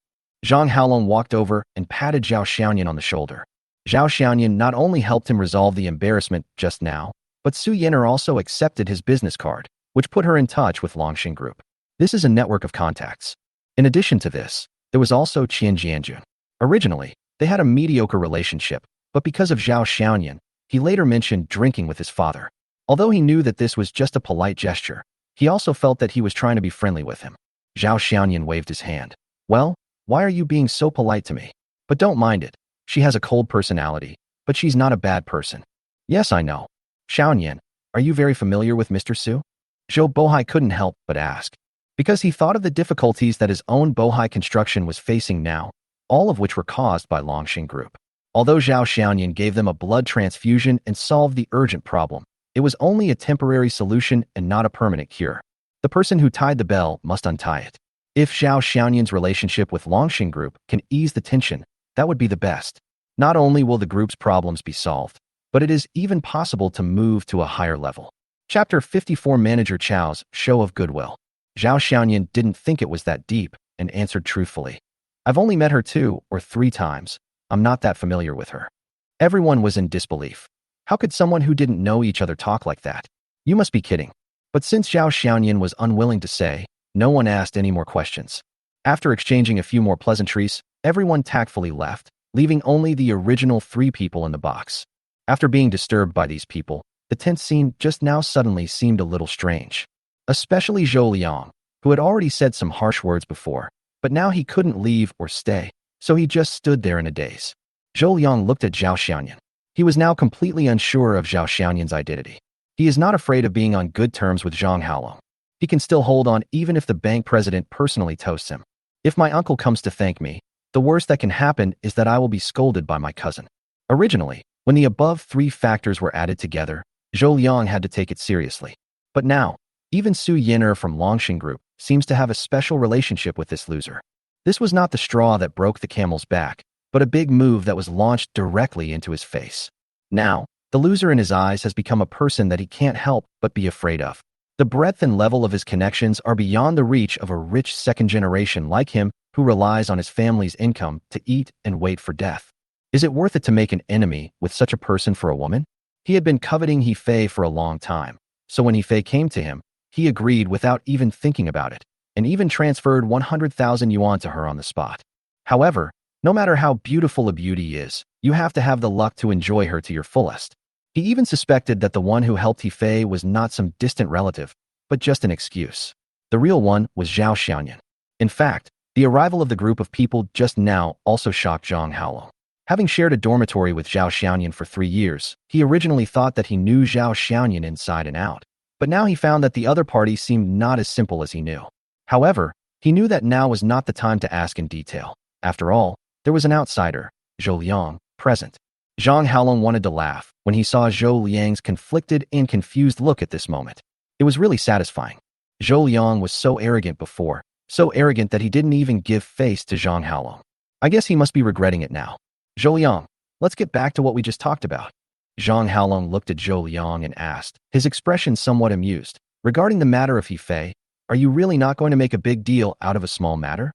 Zhang Haolong walked over and patted Zhao Xiaoyan on the shoulder. Zhao Xiaoyan not only helped him resolve the embarrassment just now, but Su Yinar also accepted his business card, which put her in touch with Longshan Group. This is a network of contacts. In addition to this, there was also Chen Yijuan. Originally, they had a mediocre relationship, but because of Zhao Xiaoyan, he later mentioned drinking with his father. Although he knew that this was just a polite gesture, he also felt that he was trying to be friendly with him. Zhao Xiaoyan waved his hand. Well, why are you being so polite to me? But don't mind it. She has a cold personality, but she's not a bad person. Yes, I know. Xiaoyan, are you very familiar with Mr. Su? Zhou Bohai couldn't help but ask, because he thought of the difficulties that his own Bohai construction was facing now, all of which were caused by Longxing Group. Although Zhao Xiaoyan gave them a blood transfusion and solved the urgent problem, it was only a temporary solution and not a permanent cure. The person who tied the bell must untie it. If Zhao Xiaoyan's relationship with Longxing Group can ease the tension, that would be the best. Not only will the group's problems be solved, but it is even possible to move to a higher level. Chapter 54 Manager Chao's Show of Goodwill. Zhao Xiaoyan didn't think it was that deep and answered truthfully. I've only met her 2 or 3 times. I'm not that familiar with her. Everyone was in disbelief. How could someone who didn't know each other talk like that? You must be kidding. But since Zhao Xiaoyan was unwilling to say, no one asked any more questions. After exchanging a few more pleasantries, everyone tactfully left, leaving only the original 3 people in the box. After being disturbed by these people, the tense scene just now suddenly seemed a little strange. Especially Zhou Liang, who had already said some harsh words before, but now he couldn't leave or stay, so he just stood there in a daze. Zhou Liang looked at Zhao Xiaoyan. He was now completely unsure of Zhao Xiaoyan's identity. He is not afraid of being on good terms with Zhang Haolong. He can still hold on even if the bank president personally toasts him. If my uncle comes to thank me, the worst that can happen is that I will be scolded by my cousin. Originally, when the above 3 factors were added together, Zhou Liang had to take it seriously. But now, even Su Yin'er from Longxing Group seems to have a special relationship with this loser. This was not the straw that broke the camel's back, but a big move that was launched directly into his face. Now, the loser in his eyes has become a person that he can't help but be afraid of. The breadth and level of his connections are beyond the reach of a rich second generation like him who relies on his family's income to eat and wait for death. Is it worth it to make an enemy with such a person for a woman? He had been coveting He Fei for a long time, so when He Fei came to him, he agreed without even thinking about it, and even transferred 100,000 yuan to her on the spot. However, no matter how beautiful a beauty is, you have to have the luck to enjoy her to your fullest. He even suspected that the one who helped He Fei was not some distant relative, but just an excuse. The real one was Zhao Xiaoyan. In fact, the arrival of the group of people just now also shocked Zhang Haolong. Having shared a dormitory with Zhao Xiaoyan for 3 years, he originally thought that he knew Zhao Xiaoyan inside and out. But now he found that the other party seemed not as simple as he knew. However, he knew that now was not the time to ask in detail. After all, there was an outsider, Zhou Liang, present. Zhang Haolong wanted to laugh when he saw Zhou Liang's conflicted and confused look at this moment. It was really satisfying. Zhou Liang was so arrogant before, so arrogant that he didn't even give face to Zhang Haolong. I guess he must be regretting it now. Zhou Liang, let's get back to what we just talked about. Zhang Haolong looked at Zhou Liang and asked, his expression somewhat amused. Regarding the matter of He Fei, are you really not going to make a big deal out of a small matter?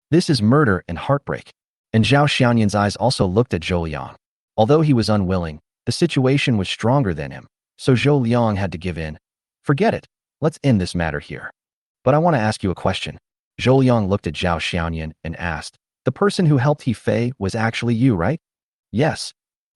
This is murder and heartbreak. And Zhao Xiaoyan's eyes also looked at Zhou Liang. Although he was unwilling, the situation was stronger than him, so Zhou Liang had to give in. Forget it. Let's end this matter here. But I want to ask you a question. Zhou Liang looked at Zhao Xiaoyan and asked, the person who helped He Fei was actually you, right? Yes.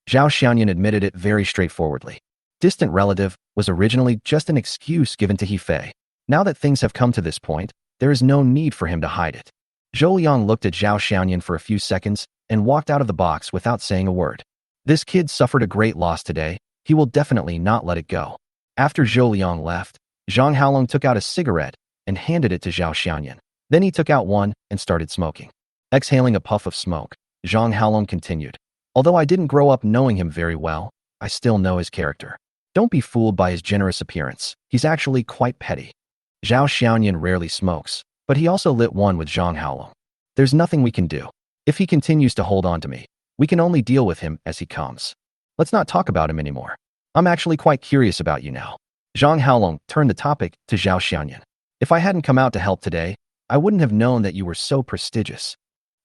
Zhao Xiaoyan admitted it very straightforwardly. Distant relative was originally just an excuse given to He Fei. Now that things have come to this point, there is no need for him to hide it. Zhou Liang looked at Zhao Xiaoyan for a few seconds and walked out of the box without saying a word. This kid suffered a great loss today. He will definitely not let it go. After Zhou Liang left, Zhang Haolong took out a cigarette and handed it to Zhao Xiaoyan. Then he took out one and started smoking. Exhaling a puff of smoke, Zhang Haolong continued. Although I didn't grow up knowing him very well, I still know his character. Don't be fooled by his generous appearance. He's actually quite petty. Zhao Xiaoyan rarely smokes, but he also lit one with Zhang Haolong. There's nothing we can do. If he continues to hold on to me, we can only deal with him as he comes. Let's not talk about him anymore. I'm actually quite curious about you now. Zhang Haolong turned the topic to Zhao Xiaoyan. If I hadn't come out to help today, I wouldn't have known that you were so prestigious.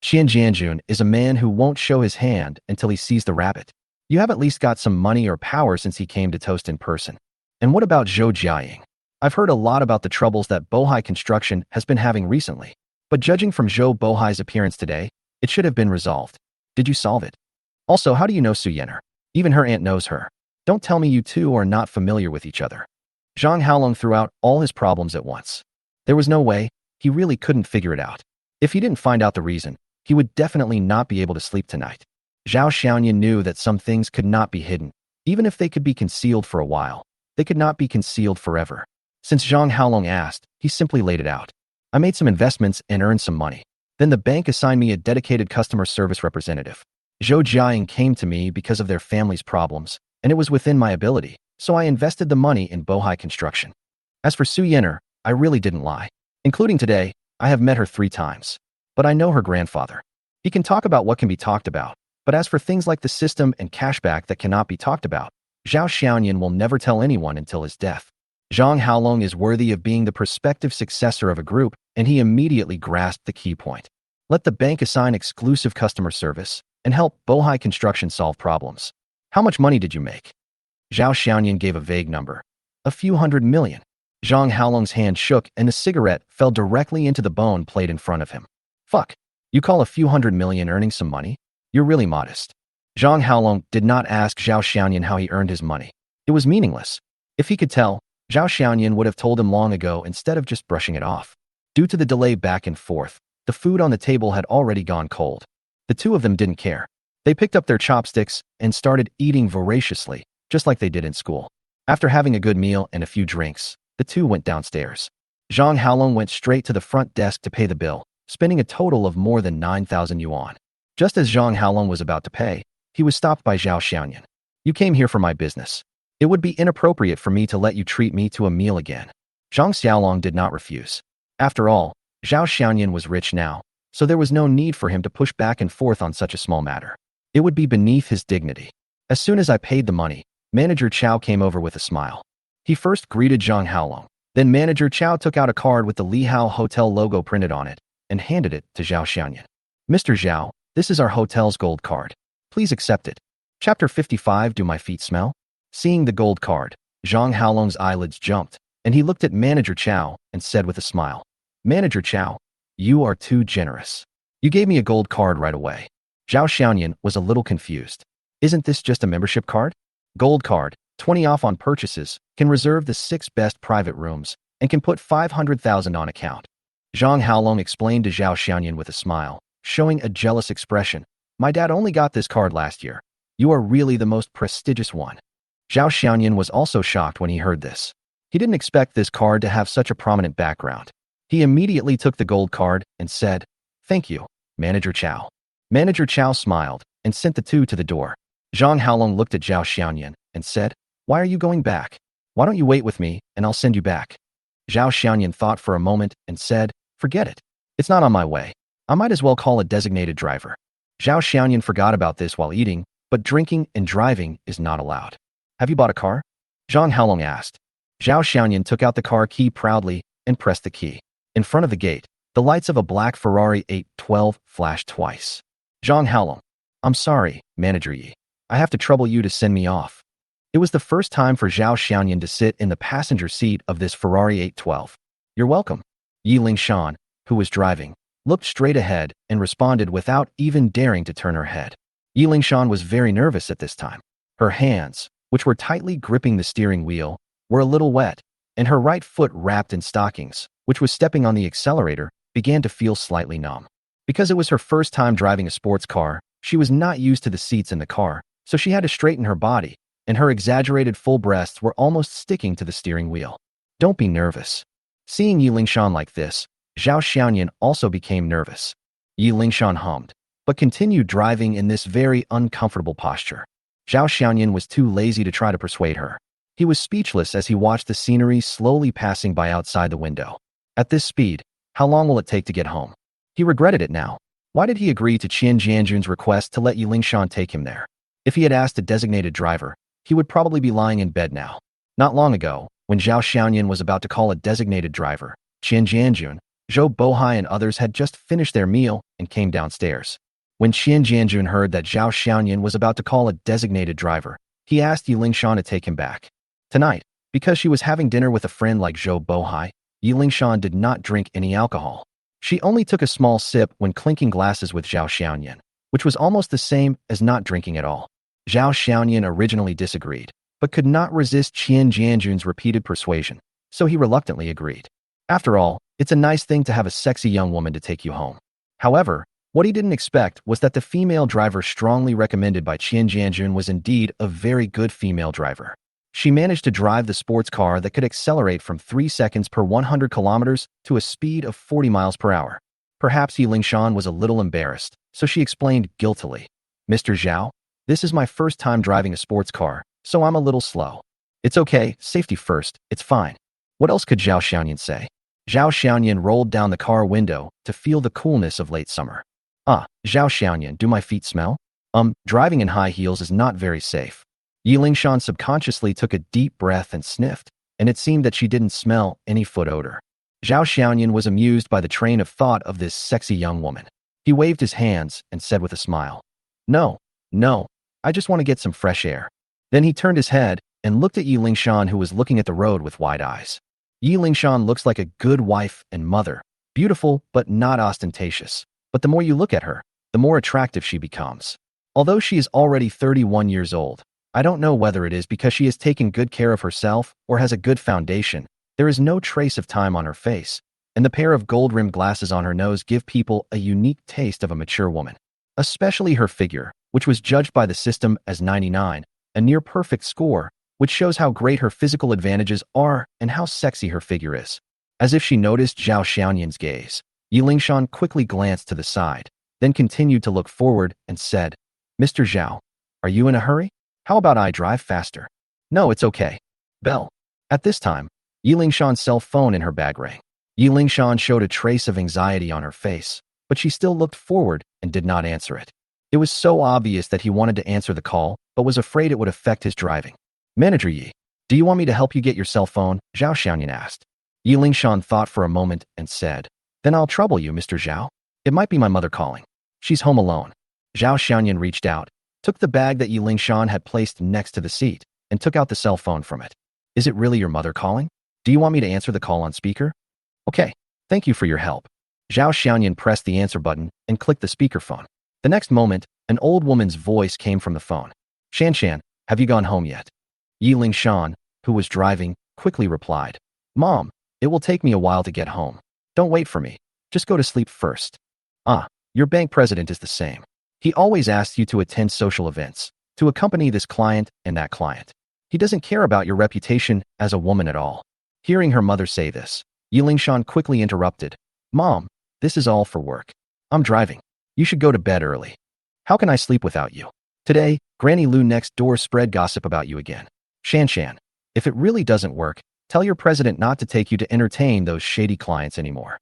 Chen Yijuan is a man who won't show his hand until he sees the rabbit. You have at least got some money or power since he came to toast in person. And what about Zhou Jiaying? I've heard a lot about the troubles that Bohai Construction has been having recently. But judging from Zhou Bohai's appearance today, it should have been resolved. Did you solve it? Also, how do you know Su Yin'er? Even her aunt knows her. Don't tell me you two are not familiar with each other. Zhang Haolong threw out all his problems at once. There was no way, he really couldn't figure it out. If he didn't find out the reason, he would definitely not be able to sleep tonight. Zhao Xiaoyan knew that some things could not be hidden. Even if they could be concealed for a while, they could not be concealed forever. Since Zhang Haolong asked, he simply laid it out. I made some investments and earned some money. Then the bank assigned me a dedicated customer service representative. Zhou Jiaying came to me because of their family's problems, and it was within my ability, so I invested the money in Bohai construction. As for Su Yenner, I really didn't lie. Including today, I have met her 3 times. But I know her grandfather. He can talk about what can be talked about, but as for things like the system and cashback that cannot be talked about, Zhao Xiaoyan will never tell anyone until his death. Zhang Haolong is worthy of being the prospective successor of a group, and he immediately grasped the key point. Let the bank assign exclusive customer service and help Bohai Construction solve problems. How much money did you make? Zhao Xiaoyan gave a vague number. A few $100 million. Zhang Haolong's hand shook and the cigarette fell directly into the bone plate in front of him. Fuck. You call a few $100 million earning some money? You're really modest. Zhang Haolong did not ask Zhao Xiaoyan how he earned his money. It was meaningless. If he could tell, Zhao Xiaoyan would have told him long ago instead of just brushing it off. Due to the delay back and forth, the food on the table had already gone cold. The two of them didn't care. They picked up their chopsticks and started eating voraciously, just like they did in school. After having a good meal and a few drinks, the two went downstairs. Zhang Haolong went straight to the front desk to pay the bill, spending a total of more than 9,000 yuan. Just as Zhang Haolong was about to pay, he was stopped by Zhao Xiaoyan. You came here for my business. It would be inappropriate for me to let you treat me to a meal again. Zhang Xiaolong did not refuse. After all, Zhao Xiaoyan was rich now, so there was no need for him to push back and forth on such a small matter. It would be beneath his dignity. As soon as I paid the money, Manager Chow came over with a smile. He first greeted Zhang Haolong. Then Manager Chow took out a card with the Li Hao Hotel logo printed on it and handed it to Zhao Xiaoyan. Mr. Zhao, this is our hotel's gold card. Please accept it. Chapter 55. Do my feet smell? Seeing the gold card, Zhang Haolong's eyelids jumped, and he looked at Manager Chow and said with a smile, Manager Chow, you are too generous. You gave me a gold card right away. Zhao Xiaoyan was a little confused. Isn't this just a membership card? Gold card, 20 off on purchases, can reserve the 6 best private rooms, and can put 500,000 on account. Zhang Haolong explained to Zhao Xiaoyan with a smile, showing a jealous expression. My dad only got this card last year. You are really the most prestigious one. Zhao Xiaoyan was also shocked when he heard this. He didn't expect this card to have such a prominent background. He immediately took the gold card and said, Thank you, Manager Chow. Manager Chow smiled and sent the two to the door. Zhang Haolong looked at Zhao Xiaoyan and said, Why are you going back? Why don't you wait with me and I'll send you back? Zhao Xiaoyan thought for a moment and said, Forget it. It's not on my way. I might as well call a designated driver. Zhao Xiaoyan forgot about this while eating, but drinking and driving is not allowed. Have you bought a car? Zhang Haolong asked. Zhao Xiaoyan took out the car key proudly and pressed the key. In front of the gate, the lights of a black Ferrari 812 flashed twice. Zhang Haolong. I'm sorry, Manager Yi. I have to trouble you to send me off. It was the first time for Zhao Xiaoyan to sit in the passenger seat of this Ferrari 812. You're welcome. Yi Lingshan, who was driving, looked straight ahead and responded without even daring to turn her head. Yi Lingshan was very nervous at this time. Her hands, which were tightly gripping the steering wheel, were a little wet, and her right foot wrapped in stockings, which was stepping on the accelerator, began to feel slightly numb. Because it was her first time driving a sports car, she was not used to the seats in the car, so she had to straighten her body, and her exaggerated full breasts were almost sticking to the steering wheel. Don't be nervous. Seeing Yi Lingshan like this, Zhao Xiaoyan also became nervous. Yi Lingshan hummed, but continued driving in this very uncomfortable posture. Zhao Xiaoyan was too lazy to try to persuade her. He was speechless as he watched the scenery slowly passing by outside the window. At this speed, how long will it take to get home? He regretted it now. Why did he agree to Chen Jianjun's request to let Yi Lingshan take him there? If he had asked a designated driver, he would probably be lying in bed now. Not long ago, when Zhao Xiaoyan was about to call a designated driver, Chen Jianjun, Zhou Bohai and others had just finished their meal and came downstairs. When Chen Jianjun heard that Zhao Xiaoyan was about to call a designated driver, he asked Yi Lingshan to take him back. Tonight, because she was having dinner with a friend like Zhou Bohai, Yi Lingshan did not drink any alcohol. She only took a small sip when clinking glasses with Zhao Xiaoyan, which was almost the same as not drinking at all. Zhao Xiaoyan originally disagreed, but could not resist Chen Jianjun's repeated persuasion, so he reluctantly agreed. After all, it's a nice thing to have a sexy young woman to take you home. However, what he didn't expect was that the female driver strongly recommended by Chen Jianjun was indeed a very good female driver. She managed to drive the sports car that could accelerate from 3 seconds per 100 kilometers to a speed of 40 miles per hour. Perhaps Yiling was a little embarrassed, so she explained guiltily, Mr. Zhao, this is my first time driving a sports car, so I'm a little slow. It's okay, safety first, it's fine. What else could Zhao Xiaoyan say? Zhao Xiaoyan rolled down the car window to feel the coolness of late summer. Ah, Zhao Xiaoyan, do my feet smell? Driving in high heels is not very safe. Yiling subconsciously took a deep breath and sniffed, and it seemed that she didn't smell any foot odor. Zhao Xiaoyan was amused by the train of thought of this sexy young woman. He waved his hands and said with a smile, No, I just want to get some fresh air. Then he turned his head and looked at Yiling who was looking at the road with wide eyes. Yiling looks like a good wife and mother, beautiful but not ostentatious. But the more you look at her, the more attractive she becomes. Although she is already 31 years old, I don't know whether it is because she has taken good care of herself or has a good foundation. There is no trace of time on her face, and the pair of gold-rimmed glasses on her nose give people a unique taste of a mature woman. Especially her figure, which was judged by the system as 99, a near-perfect score, which shows how great her physical advantages are and how sexy her figure is. As if she noticed Zhao Xiaoyan's gaze, Yiling quickly glanced to the side, then continued to look forward and said, Mr. Zhao, are you in a hurry? How about I drive faster? No, it's okay. Bell. At this time, Yiling cell phone in her bag rang. Yiling showed a trace of anxiety on her face, but she still looked forward and did not answer it. It was so obvious that he wanted to answer the call, but was afraid it would affect his driving. Manager Yi, do you want me to help you get your cell phone? Zhao Xiaoyan asked. Yiling thought for a moment and said, Then I'll trouble you, Mr. Zhao. It might be my mother calling. She's home alone. Zhao Xiaoyan reached out, took the bag that Yiling had placed next to the seat, and took out the cell phone from it. Is it really your mother calling? Do you want me to answer the call on speaker? Okay, thank you for your help. Zhao Xiaoyan pressed the answer button and clicked the speakerphone. The next moment, an old woman's voice came from the phone. Shan, have you gone home yet? Yiling, who was driving, quickly replied, Mom, it will take me a while to get home. Don't wait for me. Just go to sleep first. Ah, your bank president is the same. He always asks you to attend social events, to accompany this client and that client. He doesn't care about your reputation as a woman at all. Hearing her mother say this, Yiling quickly interrupted. Mom, this is all for work. I'm driving. You should go to bed early. How can I sleep without you? Today, Granny Lu next door spread gossip about you again. Shan, if it really doesn't work, tell your president not to take you to entertain those shady clients anymore.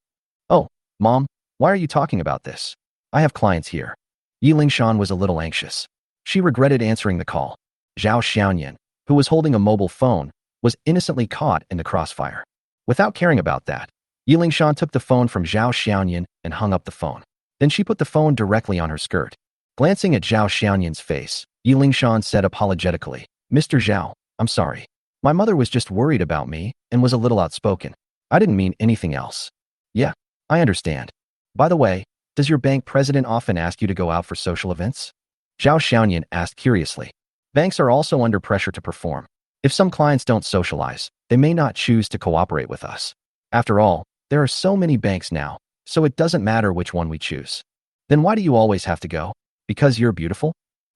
Oh, Mom, why are you talking about this? I have clients here. Yiling was a little anxious. She regretted answering the call. Zhao Xiaoyan, who was holding a mobile phone, was innocently caught in the crossfire. Without caring about that, Yiling took the phone from Zhao Xiaoyan and hung up the phone. Then she put the phone directly on her skirt. Glancing at Zhao Xiaoyan's face, Yiling said apologetically, Mr. Zhao, I'm sorry. My mother was just worried about me and was a little outspoken. I didn't mean anything else. Yeah, I understand. By the way, does your bank president often ask you to go out for social events? Zhao Xiaoyan asked curiously. Banks are also under pressure to perform. If some clients don't socialize, they may not choose to cooperate with us. After all, there are so many banks now, so it doesn't matter which one we choose. Then why do you always have to go? Because you're beautiful?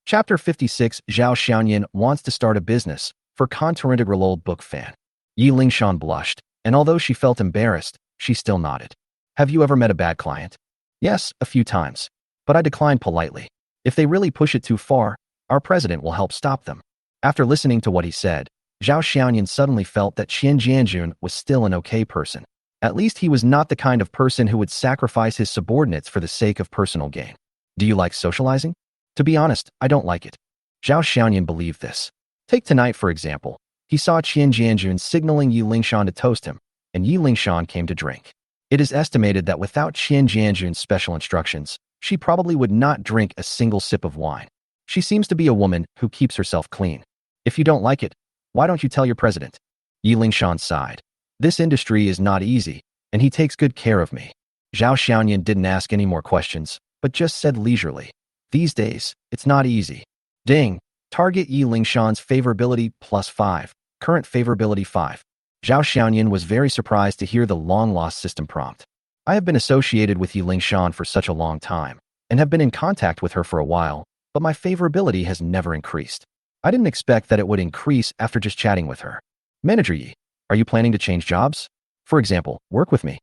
Chapter 56 Zhao Xiaoyan wants to start a business for integral old book fan. Yiling blushed, and although she felt embarrassed, she still nodded. Have you ever met a bad client? Yes, a few times. But I declined politely. If they really push it too far, our president will help stop them. After listening to what he said, Zhao Xiaoyan suddenly felt that Chen Yijuan was still an okay person. At least he was not the kind of person who would sacrifice his subordinates for the sake of personal gain. Do you like socializing? To be honest, I don't like it. Zhao Xiaoyan believed this. Take tonight, for example. He saw Chen Yijuan signaling Yiling to toast him, and Yiling came to drink. It is estimated that without Chen Yijuan's special instructions, she probably would not drink a single sip of wine. She seems to be a woman who keeps herself clean. If you don't like it, why don't you tell your president? Yiling sighed. This industry is not easy, and he takes good care of me. Zhao Xiaoyan didn't ask any more questions, but just said leisurely, These days, it's not easy. Ding. Target Yiling's favorability +5. Current favorability 5. Zhao Xiaoyan was very surprised to hear the long-lost system prompt. I have been associated with Yiling for such a long time, and have been in contact with her for a while, but my favorability has never increased. I didn't expect that it would increase after just chatting with her. Manager Yi, are you planning to change jobs? For example, work with me.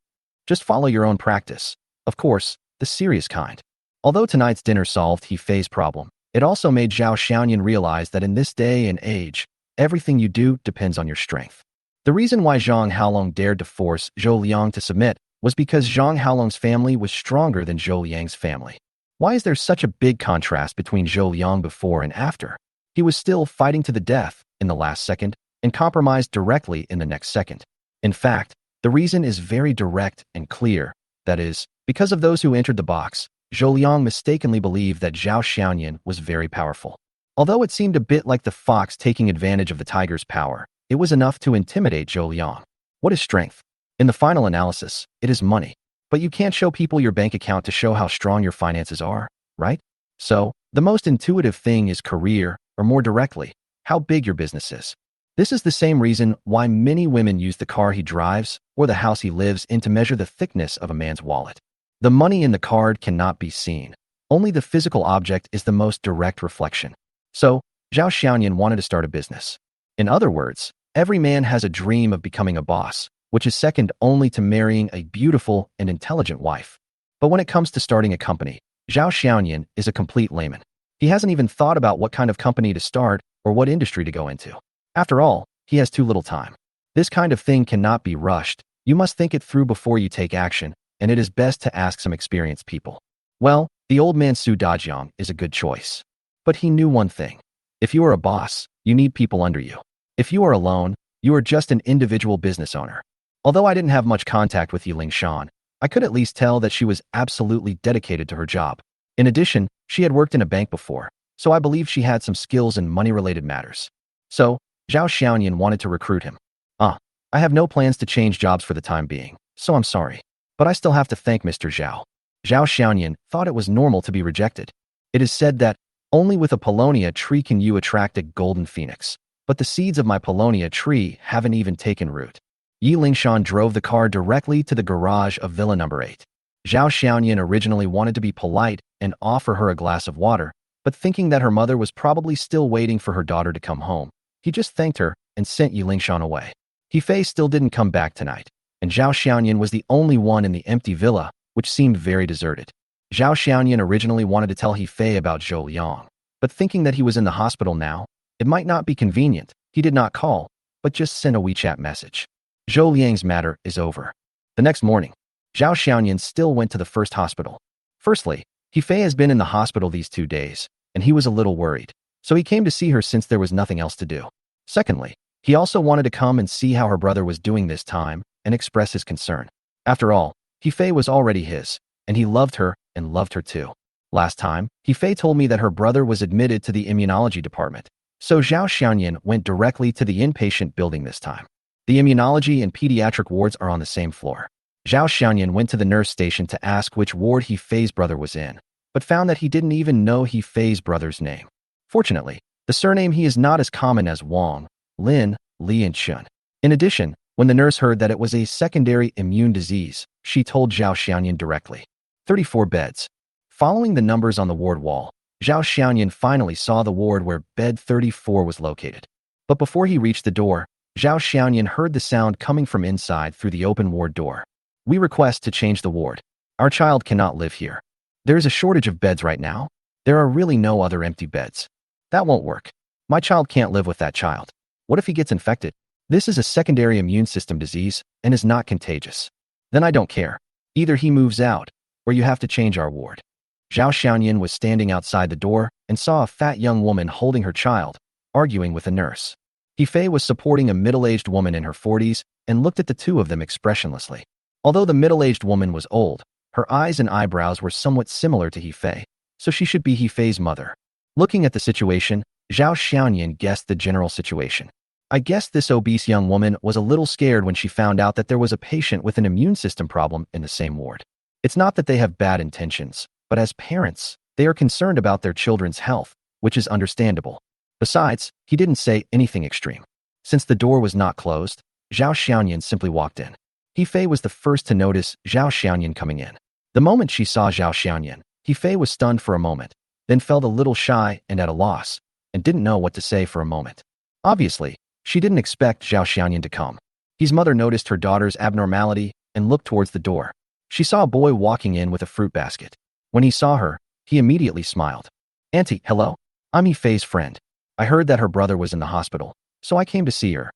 Just follow your own practice. Of course, the serious kind. Although tonight's dinner solved He Fei's problem, it also made Zhao Xiaoyan realize that in this day and age, everything you do depends on your strength. The reason why Zhang Haolong dared to force Zhou Liang to submit was because Zhang Haolong's family was stronger than Zhou Liang's family. Why is there such a big contrast between Zhou Liang before and after? He was still fighting to the death in the last second and compromised directly in the next second. In fact, the reason is very direct and clear. That is, because of those who entered the box, Zhou Liang mistakenly believed that Zhao Xiaoyan was very powerful. Although it seemed a bit like the fox taking advantage of the tiger's power, it was enough to intimidate Zhou Liang. What is strength? In the final analysis, it is money. But you can't show people your bank account to show how strong your finances are, right? So, the most intuitive thing is career, or more directly, how big your business is. This is the same reason why many women use the car he drives or the house he lives in to measure the thickness of a man's wallet. The money in the card cannot be seen. Only the physical object is the most direct reflection. So, Zhao Xiaoyan wanted to start a business. In other words, every man has a dream of becoming a boss, which is second only to marrying a beautiful and intelligent wife. But when it comes to starting a company, Zhao Xiaoyan is a complete layman. He hasn't even thought about what kind of company to start or what industry to go into. After all, he has too little time. This kind of thing cannot be rushed. You must think it through before you take action, and it is best to ask some experienced people. Well, the old man Su Dajiang is a good choice. But he knew one thing. If you are a boss, you need people under you. If you are alone, you are just an individual business owner. Although I didn't have much contact with Yi Lingshan, I could at least tell that she was absolutely dedicated to her job. In addition, she had worked in a bank before, so I believe she had some skills in money-related matters. So, Zhao Xiaoyan wanted to recruit him. I have no plans to change jobs for the time being, so I'm sorry. But I still have to thank Mr. Zhao. Zhao Xiaoyan thought it was normal to be rejected. It is said that only with a paulownia tree can you attract a golden phoenix, but the seeds of my paulownia tree haven't even taken root. Yi Lingshan drove the car directly to the garage of Villa number 8. Zhao Xiaoyan originally wanted to be polite and offer her a glass of water, but thinking that her mother was probably still waiting for her daughter to come home, he just thanked her and sent Yi Lingshan away. He Fei still didn't come back tonight, and Zhao Xiaoyan was the only one in the empty villa, which seemed very deserted. Zhao Xiaoyan originally wanted to tell He Fei about Zhou Liang, but thinking that he was in the hospital now, it might not be convenient, he did not call, but just sent a WeChat message. Zhou Liang's matter is over. The next morning, Zhao Xiaoyan still went to the first hospital. Firstly, He Fei has been in the hospital these 2 days, and he was a little worried, so he came to see her since there was nothing else to do. Secondly, he also wanted to come and see how her brother was doing this time and express his concern. After all, He Fei was already his, and he loved her and loved her too. Last time, He Fei told me that her brother was admitted to the immunology department, so Zhao Xiaoyan went directly to the inpatient building this time. The immunology and pediatric wards are on the same floor. Zhao Xiaoyan went to the nurse station to ask which ward He Fei's brother was in, but found that he didn't even know He Fei's brother's name. Fortunately, the surname he is not as common as Wang, Lin, Li and Chen. In addition, when the nurse heard that it was a secondary immune disease, she told Zhao Xiaoyan directly. 34 beds. Following the numbers on the ward wall, Zhao Xiaoyan finally saw the ward where bed 34 was located. But before he reached the door, Zhao Xiaoyan heard the sound coming from inside through the open ward door. We request to change the ward. Our child cannot live here. There is a shortage of beds right now. There are really no other empty beds. That won't work. My child can't live with that child. What if he gets infected? This is a secondary immune system disease and is not contagious. Then I don't care. Either he moves out, or you have to change our ward. Zhao Xiaoyan was standing outside the door and saw a fat young woman holding her child, arguing with a nurse. He Fei was supporting a middle-aged woman in her 40s and looked at the two of them expressionlessly. Although the middle-aged woman was old, her eyes and eyebrows were somewhat similar to He Fei, so she should be He Fei's mother. Looking at the situation, Zhao Xiaoyan guessed the general situation. I guess this obese young woman was a little scared when she found out that there was a patient with an immune system problem in the same ward. It's not that they have bad intentions, but as parents, they are concerned about their children's health, which is understandable. Besides, he didn't say anything extreme. Since the door was not closed, Zhao Xiaoyan simply walked in. He Fei was the first to notice Zhao Xiaoyan coming in. The moment she saw Zhao Xiaoyan, He Fei was stunned for a moment, then felt a little shy and at a loss, and didn't know what to say for a moment. Obviously, she didn't expect Zhao Xianyan to come. His mother noticed her daughter's abnormality and looked towards the door. She saw a boy walking in with a fruit basket. When he saw her, he immediately smiled. "Auntie, hello. I'm Yifei's friend. I heard that her brother was in the hospital, so I came to see her."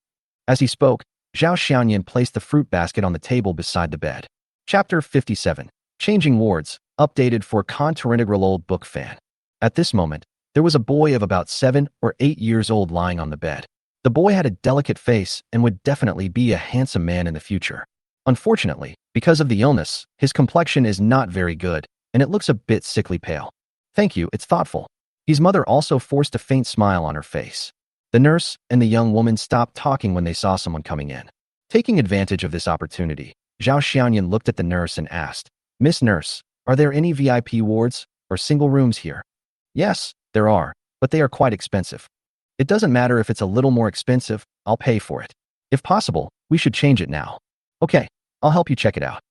As he spoke, Zhao Xianyan placed the fruit basket on the table beside the bed. Chapter 57. Changing wards, updated for contour old book fan. At this moment, there was a boy of about 7 or 8 years old lying on the bed. The boy had a delicate face and would definitely be a handsome man in the future. Unfortunately, because of the illness, his complexion is not very good, and it looks a bit sickly pale. "Thank you, it's thoughtful." His mother also forced a faint smile on her face. The nurse and the young woman stopped talking when they saw someone coming in. Taking advantage of this opportunity, Zhao Xianyan looked at the nurse and asked, "Miss Nurse, are there any VIP wards or single rooms here?" "Yes, there are, but they are quite expensive." "It doesn't matter if it's a little more expensive, I'll pay for it. If possible, we should change it now." "Okay, I'll help you check it out."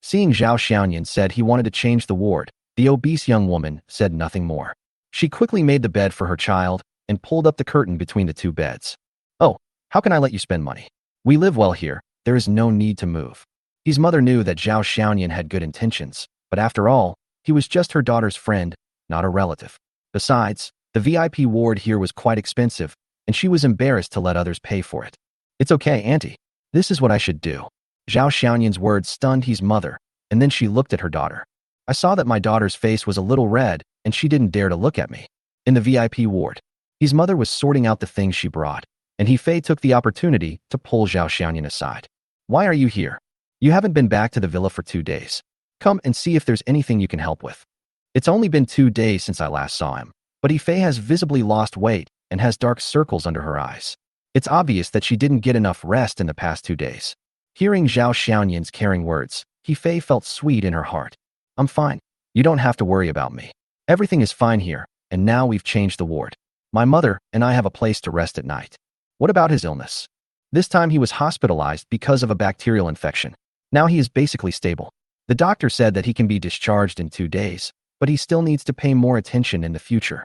Seeing Zhao Xianyan said he wanted to change the ward, the obese young woman said nothing more. She quickly made the bed for her child and pulled up the curtain between the two beds. "Oh, how can I let you spend money? We live well here, there is no need to move." His mother knew that Zhao Xianyan had good intentions, but after all, he was just her daughter's friend, not a relative. Besides, the VIP ward here was quite expensive, and she was embarrassed to let others pay for it. "It's okay, Auntie. This is what I should do." Zhao Xianyan's words stunned his mother, and then she looked at her daughter. "I saw that my daughter's face was a little red, and she didn't dare to look at me." In the VIP ward, his mother was sorting out the things she brought, and Yifei took the opportunity to pull Zhao Xianyan aside. "Why are you here? You haven't been back to the villa for 2 days. Come and see if there's anything you can help with." "It's only been 2 days since I last saw him, but Yifei has visibly lost weight and has dark circles under her eyes. It's obvious that she didn't get enough rest in the past 2 days." Hearing Zhao Xianyan's caring words, Yifei felt sweet in her heart. "I'm fine. You don't have to worry about me. Everything is fine here, and now we've changed the ward. My mother and I have a place to rest at night." "What about his illness?" "This time he was hospitalized because of a bacterial infection. Now he is basically stable. The doctor said that he can be discharged in 2 days, but he still needs to pay more attention in the future."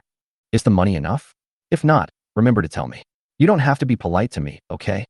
"Is the money enough? If not, remember to tell me. You don't have to be polite to me, okay?"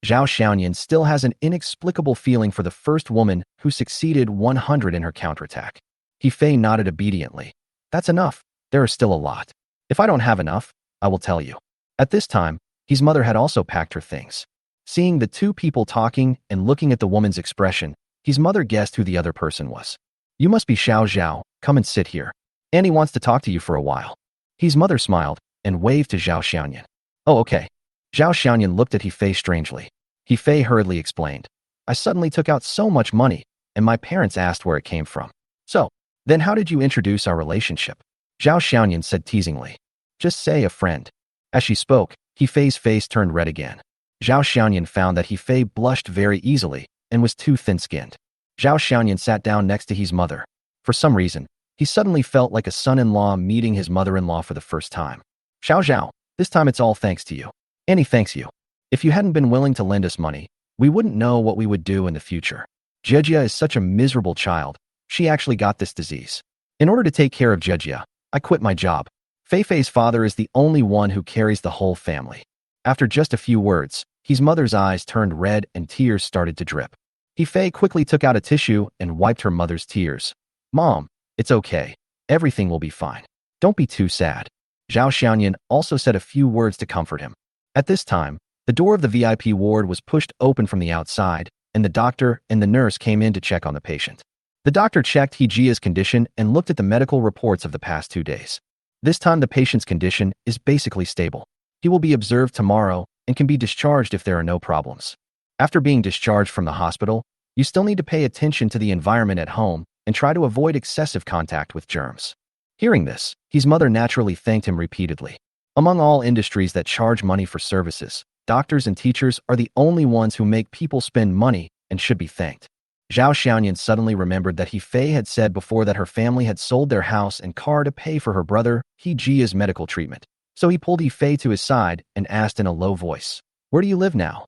Zhao Xianyan still has an inexplicable feeling for the first woman who succeeded 100 in her counterattack. Yifei nodded obediently. "That's enough. There are still a lot. If I don't have enough, I will tell you." At this time, his mother had also packed her things. Seeing the two people talking and looking at the woman's expression, his mother guessed who the other person was. "You must be Xiao Zhao. Come and sit here. Annie wants to talk to you for a while." His mother smiled and waved to Zhao Xianyan. "Oh, okay." Zhao Xianyan looked at Yifei strangely. Yifei hurriedly explained, "I suddenly took out so much money, and my parents asked where it came from. So, then how did you introduce our relationship?" Zhao Xianyan said teasingly. "Just say a friend." As she spoke, Yifei's face turned red again. Zhao Xianyan found that Yifei blushed very easily and was too thin-skinned. Zhao Xianyan sat down next to his mother. For some reason, he suddenly felt like a son-in-law meeting his mother-in-law for the first time. "Xiao Zhao, this time it's all thanks to you. Annie thanks you. If you hadn't been willing to lend us money, we wouldn't know what we would do in the future. Jejia is such a miserable child. She actually got this disease. In order to take care of Jejia, I quit my job. Feifei's father is the only one who carries the whole family." After just a few words, his mother's eyes turned red and tears started to drip. Yifei quickly took out a tissue and wiped her mother's tears. "Mom, it's okay. Everything will be fine. Don't be too sad." Zhao Xianyan also said a few words to comfort him. At this time, the door of the VIP ward was pushed open from the outside, and the doctor and the nurse came in to check on the patient. The doctor checked Hejia's condition and looked at the medical reports of the past 2 days. This time the patient's condition is basically stable. He will be observed tomorrow and can be discharged if there are no problems. After being discharged from the hospital, you still need to pay attention to the environment at home and try to avoid excessive contact with germs. Hearing this, his mother naturally thanked him repeatedly. Among all industries that charge money for services, doctors and teachers are the only ones who make people spend money and should be thanked. Zhao Xianyan suddenly remembered that Yifei had said before that her family had sold their house and car to pay for her brother Hejia's medical treatment. So he pulled Yifei to his side and asked in a low voice, "Where do you live now?"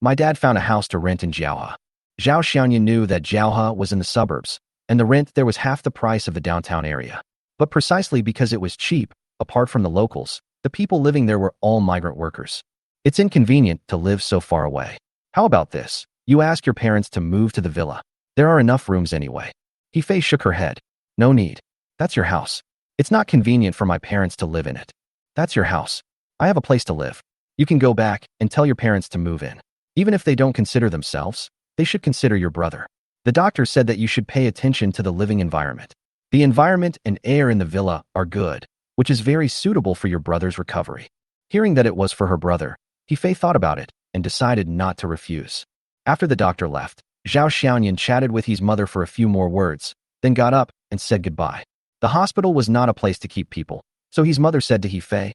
"My dad found a house to rent in Jiaohe." Zhao Xianyan knew that Jiaohe was in the suburbs, and the rent there was half the price of the downtown area. But precisely because it was cheap, apart from the locals, The people living there were all migrant workers. It's inconvenient to live so far away. How about this? You ask your parents to move to the villa. There are enough rooms anyway. He shook her head. No need. That's your house. It's not convenient for my parents to live in it. That's your house. I have a place to live. You can go back and tell your parents to move in. Even if they don't consider themselves, they should consider your brother. The doctor said that you should pay attention to the living environment. The environment and air in the villa are good, which is very suitable for your brother's recovery. Hearing that it was for her brother, He thought about it and decided not to refuse. After the doctor left, Zhao Xiaoyan chatted with his mother for a few more words, then got up and said goodbye. The hospital was not a place to keep people, so his mother said to Fei,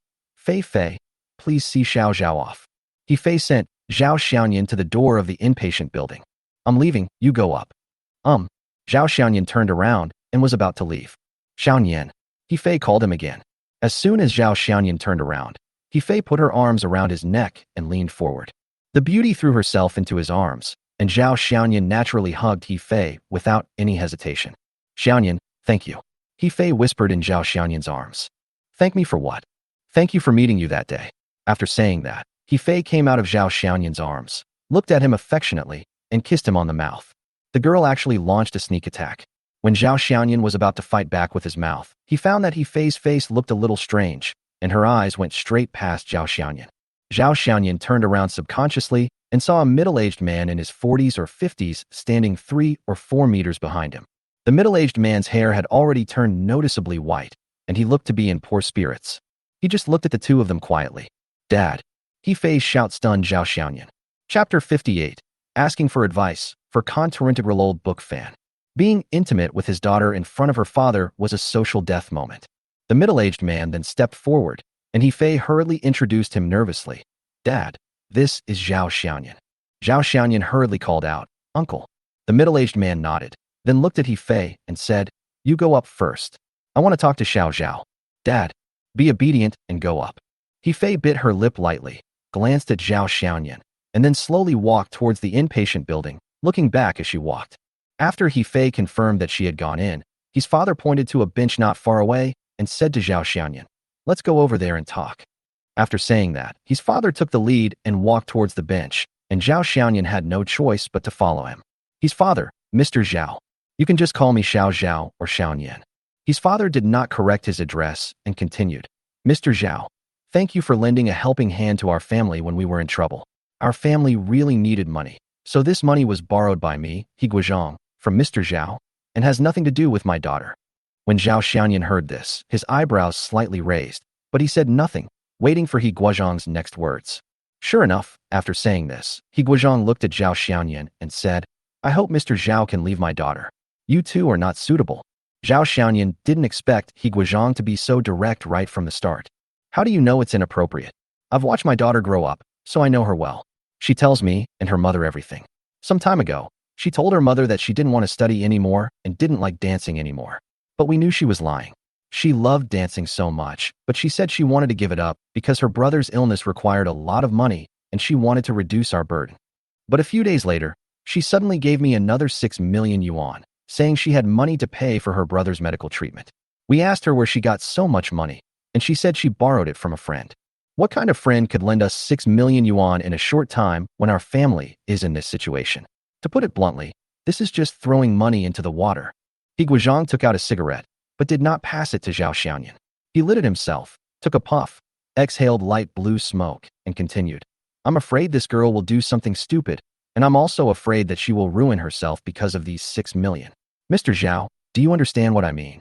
please see Xiao Zhao off. Fei sent Zhao Xiaoyan to the door of the inpatient building. I'm leaving, you go up. Zhao Xiaoyan turned around and was about to leave. Xiaoyan. Fei called him again. As soon as Zhao Xiaoyan turned around, Fei put her arms around his neck and leaned forward. The beauty threw herself into his arms, and Zhao Xiaoyan naturally hugged Fei without any hesitation. Xiaoyan, thank you. Fei whispered in Zhao Xiaoyan's arms. Thank me for what? Thank you for meeting you that day. After saying that, Fei came out of Zhao Xiaoyan's arms, looked at him affectionately, and kissed him on the mouth. The girl actually launched a sneak attack. When Zhao Xiaoyan was about to fight back with his mouth, he found that Fei's face looked a little strange, and her eyes went straight past Zhao Xiaoyan. Zhao Xiaoyan turned around subconsciously and saw a middle-aged man in his 40s or 50s standing 3 or 4 meters behind him. The middle-aged man's hair had already turned noticeably white, and he looked to be in poor spirits. He just looked at the two of them quietly. Dad. Fei's shout stunned Zhao Xiaoyan. Chapter 58. Asking for advice for contour-integral old book fan. Being intimate with his daughter in front of her father was a social death moment. The middle-aged man then stepped forward, and Fei hurriedly introduced him nervously. Dad, this is Zhao Xiaoyan. Zhao Xiaoyan hurriedly called out, Uncle. The middle-aged man nodded, then looked at Fei and said, You go up first. I want to talk to Xiao Zhao. Dad, be obedient and go up. Fei bit her lip lightly, glanced at Zhao Xiaoyan, and then slowly walked towards the inpatient building, looking back as she walked. After Fei confirmed that she had gone in, his father pointed to a bench not far away and said to Zhao Xiaoyan, Let's go over there and talk. After saying that, his father took the lead and walked towards the bench, and Zhao Xiaoyan had no choice but to follow him. His father, Mr. Zhao. You can just call me Xiao Zhao or Xiaoyan. His father did not correct his address and continued, Mr. Zhao, thank you for lending a helping hand to our family when we were in trouble. Our family really needed money, so this money was borrowed by me, He Guozhang, from Mr. Zhao, and has nothing to do with my daughter. When Zhao Xiaoyan heard this, his eyebrows slightly raised, but he said nothing, waiting for He Guozhang's next words. Sure enough, after saying this, He Guozhang looked at Zhao Xiaoyan and said, I hope Mr. Zhao can leave my daughter. You two are not suitable. Zhao Xiaoyan didn't expect He Guozhang to be so direct right from the start. How do you know it's inappropriate? I've watched my daughter grow up, so I know her well. She tells me and her mother everything. Some time ago, she told her mother that she didn't want to study anymore and didn't like dancing anymore. But we knew she was lying. She loved dancing so much, but she said she wanted to give it up because her brother's illness required a lot of money and she wanted to reduce our burden. But a few days later, she suddenly gave me another 6 million yuan, saying she had money to pay for her brother's medical treatment. We asked her where she got so much money, and she said she borrowed it from a friend. What kind of friend could lend us 6 million yuan in a short time when our family is in this situation? To put it bluntly, this is just throwing money into the water. He Guozhang took out a cigarette, but did not pass it to Zhao Xiaoyan. He lit it himself, took a puff, exhaled light blue smoke, and continued. I'm afraid this girl will do something stupid, and I'm also afraid that she will ruin herself because of these 6 million. Mr. Zhao, do you understand what I mean?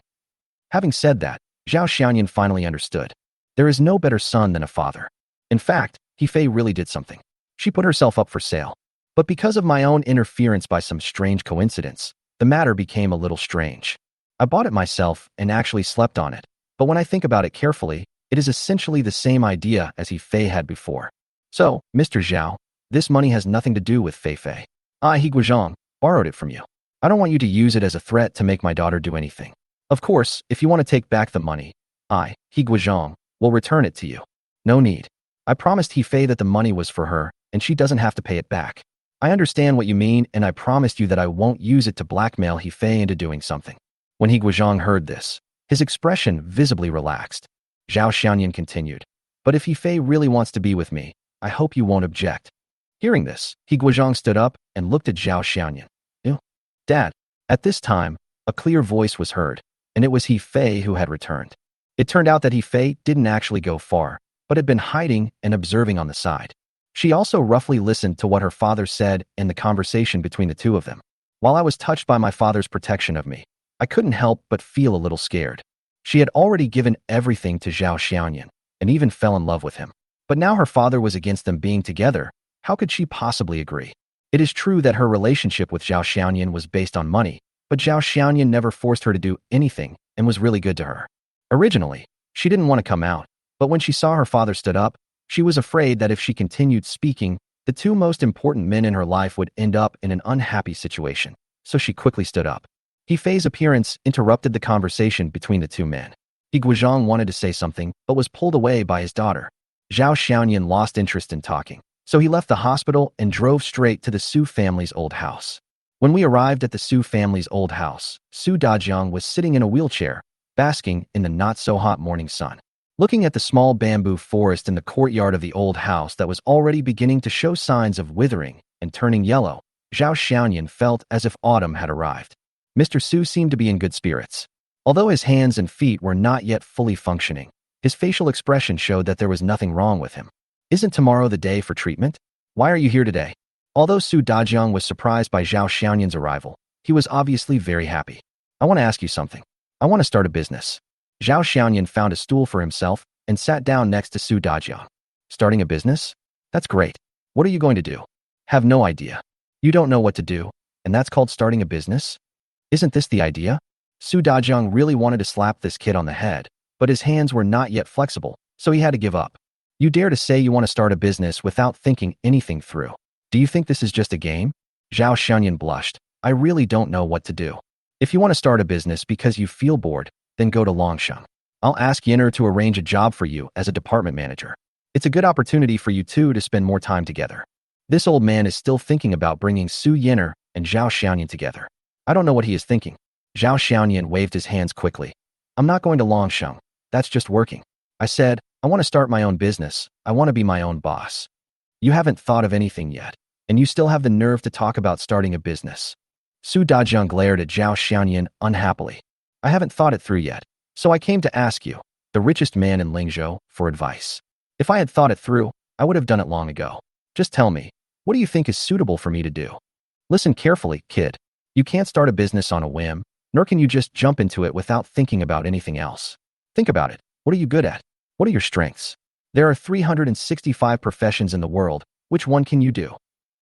Having said that, Zhao Xiaoyan finally understood. There is no better son than a father. In fact, Fei really did something. She put herself up for sale. But because of my own interference by some strange coincidence, the matter became a little strange. I bought it myself and actually slept on it. But when I think about it carefully, it is essentially the same idea as Fei had before. So, Mr. Zhao, this money has nothing to do with Fei. I, He Guozhang, borrowed it from you. I don't want you to use it as a threat to make my daughter do anything. Of course, if you want to take back the money, I, He Guozhang, will return it to you. No need. I promised Fei that the money was for her, and she doesn't have to pay it back. I understand what you mean, and I promised you that I won't use it to blackmail Fei into doing something. When He Guozhang heard this, his expression visibly relaxed. Zhao Xiaoyan continued. But if Yifei really wants to be with me, I hope you won't object. Hearing this, He Guozhang stood up and looked at Zhao Xiaoyan. Ew. Dad. At this time, a clear voice was heard, and it was Yifei who had returned. It turned out that Yifei didn't actually go far, but had been hiding and observing on the side. She also roughly listened to what her father said in the conversation between the two of them. While I was touched by my father's protection of me, I couldn't help but feel a little scared. She had already given everything to Zhao Xiaoyan, and even fell in love with him. But now her father was against them being together. How could she possibly agree? It is true that her relationship with Zhao Xiaoyan was based on money, but Zhao Xiaoyan never forced her to do anything and was really good to her. Originally, she didn't want to come out, but when she saw her father stood up, she was afraid that if she continued speaking, the two most important men in her life would end up in an unhappy situation, so she quickly stood up. Yifei's appearance interrupted the conversation between the two men. He Guozhang wanted to say something, but was pulled away by his daughter. Zhao Xiaoyan lost interest in talking, so he left the hospital and drove straight to the Su family's old house. When we arrived at the Su family's old house, Su Dajiang was sitting in a wheelchair, basking in the not-so-hot morning sun. Looking at the small bamboo forest in the courtyard of the old house that was already beginning to show signs of withering and turning yellow, Zhao Xiaoyan felt as if autumn had arrived. Mr. Su seemed to be in good spirits. Although his hands and feet were not yet fully functioning, his facial expression showed that there was nothing wrong with him. Isn't tomorrow the day for treatment? Why are you here today? Although Su Dajiang was surprised by Zhao Xiaoyan's arrival, he was obviously very happy. I want to ask you something. I want to start a business. Zhao Xiaoyan found a stool for himself and sat down next to Su Dajiang. Starting a business? That's great. What are you going to do? Have no idea. You don't know what to do, and that's called starting a business? Isn't this the idea? Su Dajiang really wanted to slap this kid on the head, but his hands were not yet flexible, so he had to give up. You dare to say you want to start a business without thinking anything through. Do you think this is just a game? Zhao Xiaoyan blushed. I really don't know what to do. If you want to start a business because you feel bored, then go to Longsheng. I'll ask Yin'er to arrange a job for you as a department manager. It's a good opportunity for you two to spend more time together. This old man is still thinking about bringing Su Yin'er and Zhao Xiaoyan together. I don't know what he is thinking. Zhao Xiaoyan waved his hands quickly. I'm not going to Longsheng. That's just working. I said, I want to start my own business. I want to be my own boss. You haven't thought of anything yet, and you still have the nerve to talk about starting a business. Su Dajiang glared at Zhao Xiaoyan unhappily. I haven't thought it through yet, so I came to ask you, the richest man in Lingzhou, for advice. If I had thought it through, I would have done it long ago. Just tell me, what do you think is suitable for me to do? Listen carefully, kid. You can't start a business on a whim, nor can you just jump into it without thinking about anything else. Think about it. What are you good at? What are your strengths? There are 365 professions in the world. Which one can you do?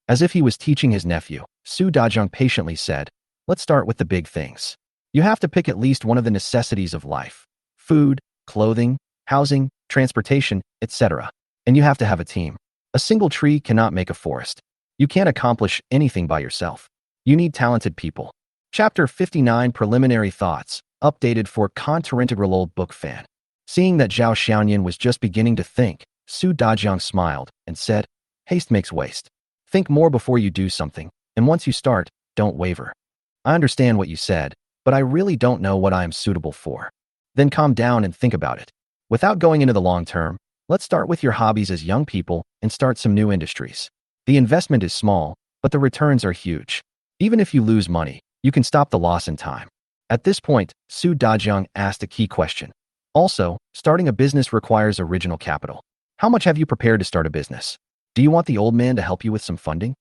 As if he was teaching his nephew, Su Dajiang patiently said, let's start with the big things. You have to pick at least one of the necessities of life. Food, clothing, housing, transportation, etc. And you have to have a team. A single tree cannot make a forest. You can't accomplish anything by yourself. You need talented people. Chapter 59 Preliminary Thoughts, updated for Contour-integral old book fan. Seeing that Zhao Xiaoyan was just beginning to think, Su Dajiang smiled and said, haste makes waste. Think more before you do something, and once you start, don't waver. I understand what you said, but I really don't know what I am suitable for. Then calm down and think about it. Without going into the long term, let's start with your hobbies as young people and start some new industries. The investment is small, but the returns are huge. Even if you lose money, you can stop the loss in time. At this point, Su Dajiang asked a key question. Also, starting a business requires original capital. How much have you prepared to start a business? Do you want the old man to help you with some funding?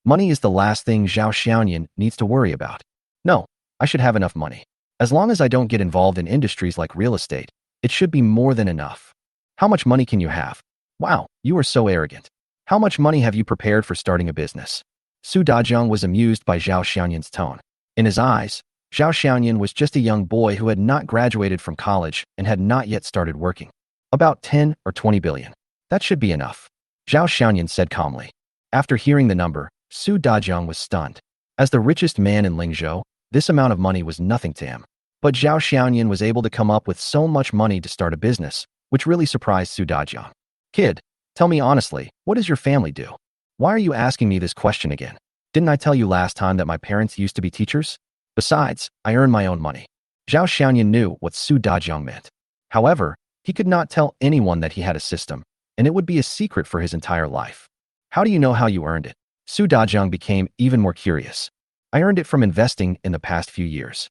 Money is the last thing Zhao Xiaoyan needs to worry about. No, I should have enough money. As long as I don't get involved in industries like real estate, it should be more than enough. How much money can you have? Wow, you are so arrogant. How much money have you prepared for starting a business? Su Dajiang was amused by Zhao Xiaoyan's tone. In his eyes, Zhao Xiaoyan was just a young boy who had not graduated from college and had not yet started working. About 10 or 20 billion. That should be enough. Zhao Xiaoyan said calmly. After hearing the number, Su Dajiang was stunned. As the richest man in Lingzhou, this amount of money was nothing to him. But Zhao Xiaoyan was able to come up with so much money to start a business, which really surprised Su Dajiang. Kid, tell me honestly, what does your family do? Why are you asking me this question again? Didn't I tell you last time that my parents used to be teachers? Besides, I earn my own money. Zhao Xiaoyan knew what Su Dajiang meant. However, he could not tell anyone that he had a system, and it would be a secret for his entire life. How do you know how you earned it? Su Dajiang became even more curious. I earned it from investing in the past few years.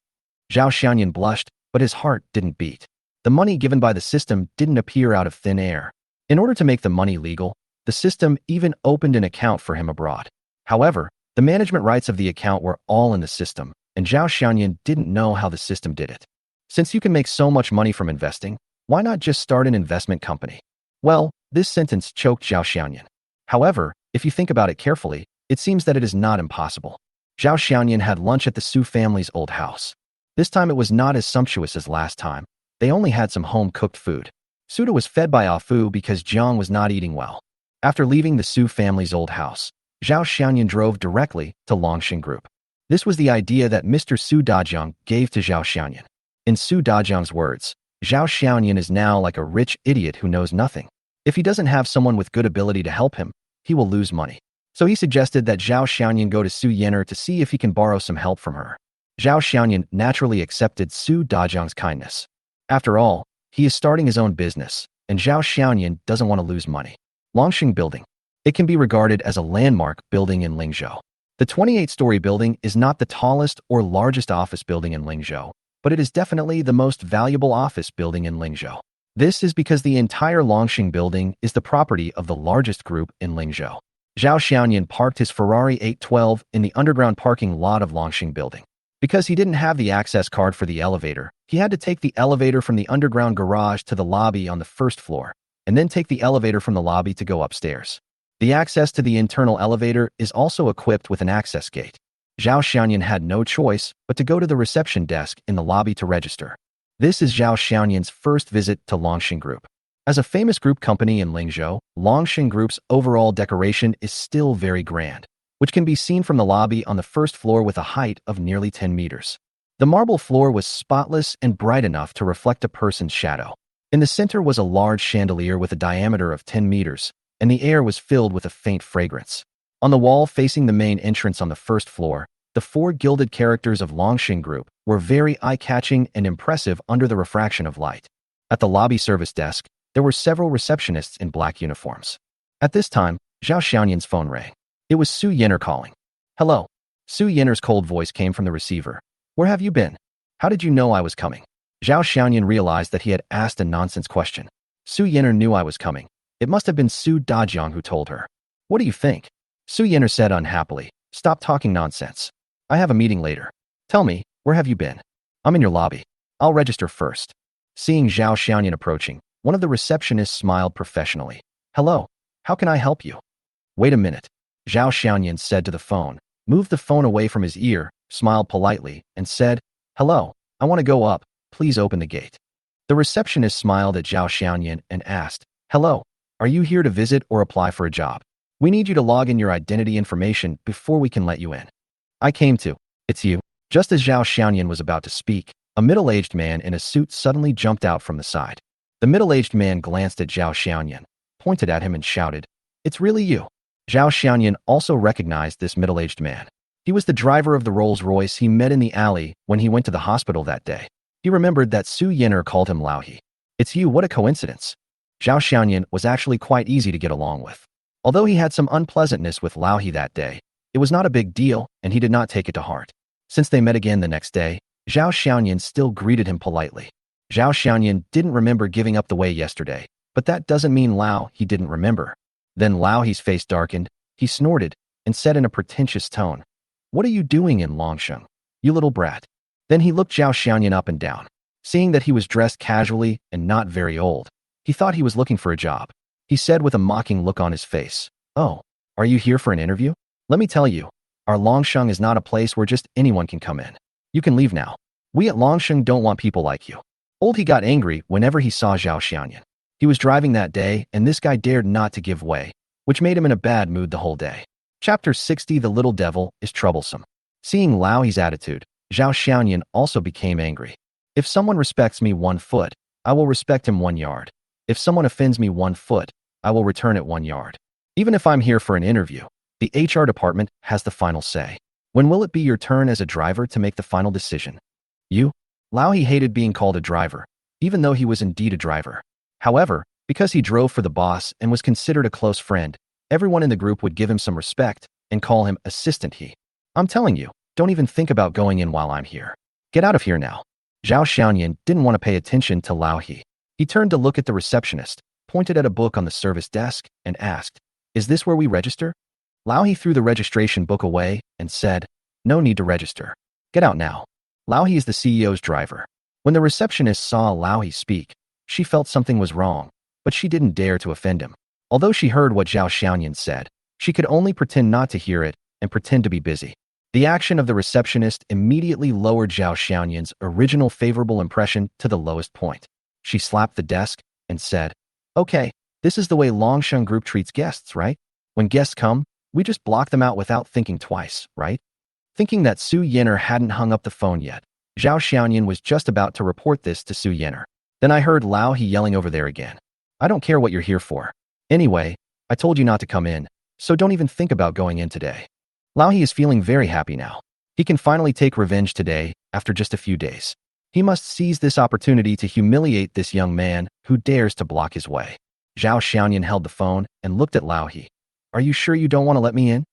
Zhao Xianyan blushed, but his heart didn't beat. The money given by the system didn't appear out of thin air. In order to make the money legal, the system even opened an account for him abroad. However, the management rights of the account were all in the system, and Zhao Xianyan didn't know how the system did it. Since you can make so much money from investing, why not just start an investment company? Well, this sentence choked Zhao Xianyan. However, if you think about it carefully, it seems that it is not impossible. Zhao Xianyan had lunch at the Su family's old house. This time it was not as sumptuous as last time. They only had some home-cooked food. Suda was fed by Afu because Jiang was not eating well. After leaving the Su family's old house, Zhao Xianyan drove directly to Longxing Group. This was the idea that Mr. Su Dajiang gave to Zhao Xianyan. In Su Dajiang's words, Zhao Xianyan is now like a rich idiot who knows nothing. If he doesn't have someone with good ability to help him, he will lose money. So he suggested that Zhao Xianyan go to Su Yinan to see if he can borrow some help from her. Zhao Xianyan naturally accepted Su Dajiang's kindness. After all, he is starting his own business, and Zhao Xianyan doesn't want to lose money. Longxing Building. It can be regarded as a landmark building in Lingzhou. The 28-story building is not the tallest or largest office building in Lingzhou, but it is definitely the most valuable office building in Lingzhou. This is because the entire Longxing Building is the property of the largest group in Lingzhou. Zhao Xianyan parked his Ferrari 812 in the underground parking lot of Longxing Building. Because he didn't have the access card for the elevator, he had to take the elevator from the underground garage to the lobby on the first floor, and then take the elevator from the lobby to go upstairs. The access to the internal elevator is also equipped with an access gate. Zhao Xianyan had no choice but to go to the reception desk in the lobby to register. This is Zhao Xianyan's first visit to Longxing Group. As a famous group company in Lingzhou, Longxing Group's overall decoration is still very grand, which can be seen from the lobby on the first floor with a height of nearly 10 meters. The marble floor was spotless and bright enough to reflect a person's shadow. In the center was a large chandelier with a diameter of 10 meters, and the air was filled with a faint fragrance. On the wall facing the main entrance on the first floor, the 4 gilded characters of Longxing Group were very eye-catching and impressive under the refraction of light. At the lobby service desk, there were several receptionists in black uniforms. At this time, Zhao Xianyan's phone rang. It was Su Yinan calling. Hello. Su Yinan's cold voice came from the receiver. Where have you been? How did you know I was coming? Zhao Xianyan realized that he had asked a nonsense question. Su Yinan knew I was coming. It must have been Su Dajiang who told her. What do you think? Su Yinan said unhappily. Stop talking nonsense. I have a meeting later. Tell me, where have you been? I'm in your lobby. I'll register first. Seeing Zhao Xianyan approaching, one of the receptionists smiled professionally. Hello. How can I help you? Wait a minute. Zhao Xianyan said to the phone, moved the phone away from his ear, smiled politely, and said, Hello, I want to go up. Please open the gate. The receptionist smiled at Zhao Xianyan and asked, Hello, are you here to visit or apply for a job? We need you to log in your identity information before we can let you in. I came to. It's you. Just as Zhao Xianyan was about to speak, a middle-aged man in a suit suddenly jumped out from the side. The middle-aged man glanced at Zhao Xianyan, pointed at him and shouted, It's really you. Zhao Xianyan also recognized this middle-aged man. He was the driver of the Rolls-Royce he met in the alley when he went to the hospital that day. He remembered that Su Yinan called him Lauhi. It's you, what a coincidence. Zhao Xianyan was actually quite easy to get along with. Although he had some unpleasantness with Lauhi that day, it was not a big deal and he did not take it to heart. Since they met again the next day, Zhao Xianyan still greeted him politely. Zhao Xianyan didn't remember giving up the way yesterday, but that doesn't mean he didn't remember. Then Lauhi's face darkened, he snorted, and said in a pretentious tone, What are you doing in Longxing, you little brat? Then he looked Zhao Xianyan up and down. Seeing that he was dressed casually and not very old, he thought he was looking for a job. He said with a mocking look on his face, Oh, are you here for an interview? Let me tell you, our Longxing is not a place where just anyone can come in. You can leave now. We at Longxing don't want people like you. He got angry whenever he saw Zhao Xianyan. He was driving that day, and this guy dared not to give way, which made him in a bad mood the whole day. Chapter 60 The Little Devil is Troublesome. Seeing Lauhi's attitude, Zhao Xianyan also became angry. If someone respects me 1 foot, I will respect him 1 yard. If someone offends me 1 foot, I will return it 1 yard. Even if I'm here for an interview, the HR department has the final say. When will it be your turn as a driver to make the final decision? You? Lauhi hated being called a driver, even though he was indeed a driver. However, Because he drove for the boss and was considered a close friend, everyone in the group would give him some respect and call him Assistant He. I'm telling you, don't even think about going in while I'm here. Get out of here now. Zhao Xiaoyan didn't want to pay attention to Lao He. He turned to look at the receptionist, pointed at a book on the service desk, and asked, "Is this where we register?" Lao He threw the registration book away and said, "No need to register. Get out now." Lao He is the CEO's driver. When the receptionist saw Lao He speak, she felt something was wrong, but she didn't dare to offend him. Although she heard what Zhao Xiaoyan said, she could only pretend not to hear it and pretend to be busy. The action of the receptionist immediately lowered Zhao Xiaoyan's original favorable impression to the lowest point. She slapped the desk and said, "Okay, this is the way Longsheng Group treats guests, right? When guests come, we just block them out without thinking twice, right?" Thinking that Su Yin'er hadn't hung up the phone yet, Zhao Xiaoyan was just about to report this to Su Yin'er. Then I heard Lao He yelling over there again. "I don't care what you're here for. Anyway, I told you not to come in, so don't even think about going in today." Lao He is feeling very happy now. He can finally take revenge today after just a few days. He must seize this opportunity to humiliate this young man who dares to block his way. Zhao Xiaoyan held the phone and looked at Lao He. "Are you sure you don't want to let me in?"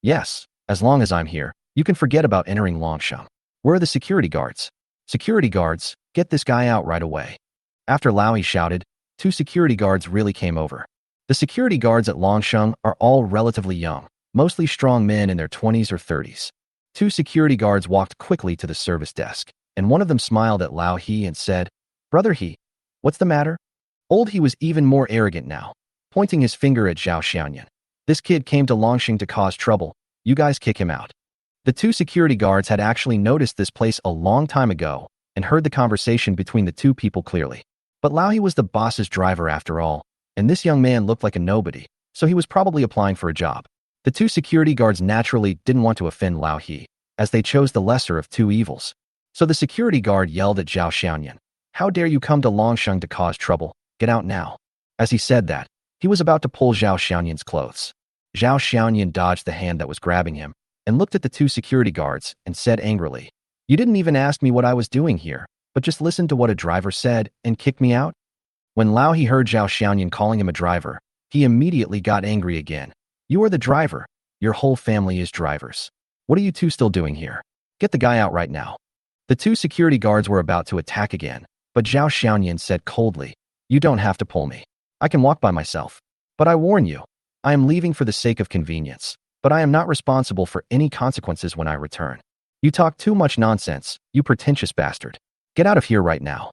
"Yes, as long as I'm here, you can forget about entering Longsheng. Where are the security guards?" "Security guards, get this guy out right away." After Lao He shouted, 2 security guards really came over. The security guards at Longsheng are all relatively young, mostly strong men in their 20s or 30s. 2 security guards walked quickly to the service desk, and one of them smiled at Lao He and said, "Brother He, what's the matter?" Old He was even more arrogant now, pointing his finger at Zhao Xiaoyan. "This kid came to Longsheng to cause trouble. You guys kick him out." The 2 security guards had actually noticed this place a long time ago and heard the conversation between the 2 people clearly. But Lao He was the boss's driver after all, and this young man looked like a nobody, so he was probably applying for a job. The 2 security guards naturally didn't want to offend Lao He, as they chose the lesser of 2 evils. So the security guard yelled at Zhao Xiaoyan, "How dare you come to Longsheng to cause trouble? Get out now." As he said that, he was about to pull Zhao Xiaoyan's clothes. Zhao Xiaoyan dodged the hand that was grabbing him and looked at the 2 security guards and said angrily, "You didn't even ask me what I was doing here, but just listened to what a driver said and kicked me out?" When Lao He heard Zhao Xiaoyan calling him a driver, he immediately got angry again. "You are the driver. Your whole family is drivers. What are you 2 still doing here? Get the guy out right now." The 2 security guards were about to attack again, but Zhao Xiaoyan said coldly, "You don't have to pull me. I can walk by myself. But I warn you, I am leaving for the sake of convenience, but I am not responsible for any consequences when I return. You talk too much nonsense, you pretentious bastard. Get out of here right now."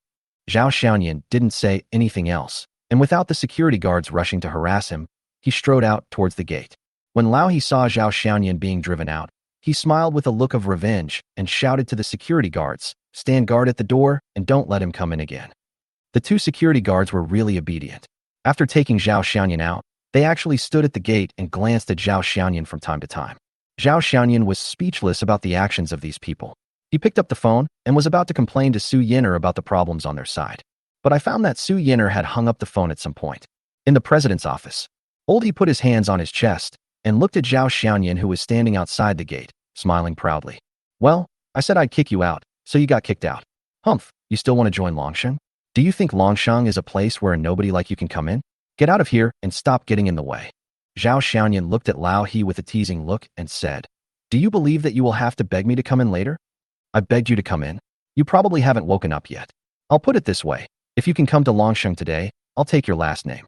Zhao Xiaoyan didn't say anything else, and without the security guards rushing to harass him, he strode out towards the gate. When Lao He saw Zhao Xiaoyan being driven out, he smiled with a look of revenge and shouted to the security guards, "Stand guard at the door and don't let him come in again." The 2 security guards were really obedient. After taking Zhao Xiaoyan out, they actually stood at the gate and glanced at Zhao Xiaoyan from time to time. Zhao Xiaoyan was speechless about the actions of these people. He picked up the phone and was about to complain to Su Yin'er about the problems on their side. But I found that Su Yin'er had hung up the phone at some point. In the president's office, Old He put his hands on his chest and looked at Zhao Xiaoyan, who was standing outside the gate, smiling proudly. "Well, I said I'd kick you out, so you got kicked out. Humph, you still want to join Longsheng? Do you think Longsheng is a place where a nobody like you can come in? Get out of here and stop getting in the way." Zhao Xiaoyan looked at Lao He with a teasing look and said, "Do you believe that you will have to beg me to come in later? I begged you to come in. You probably haven't woken up yet. I'll put it this way. If you can come to Longsheng today, I'll take your last name.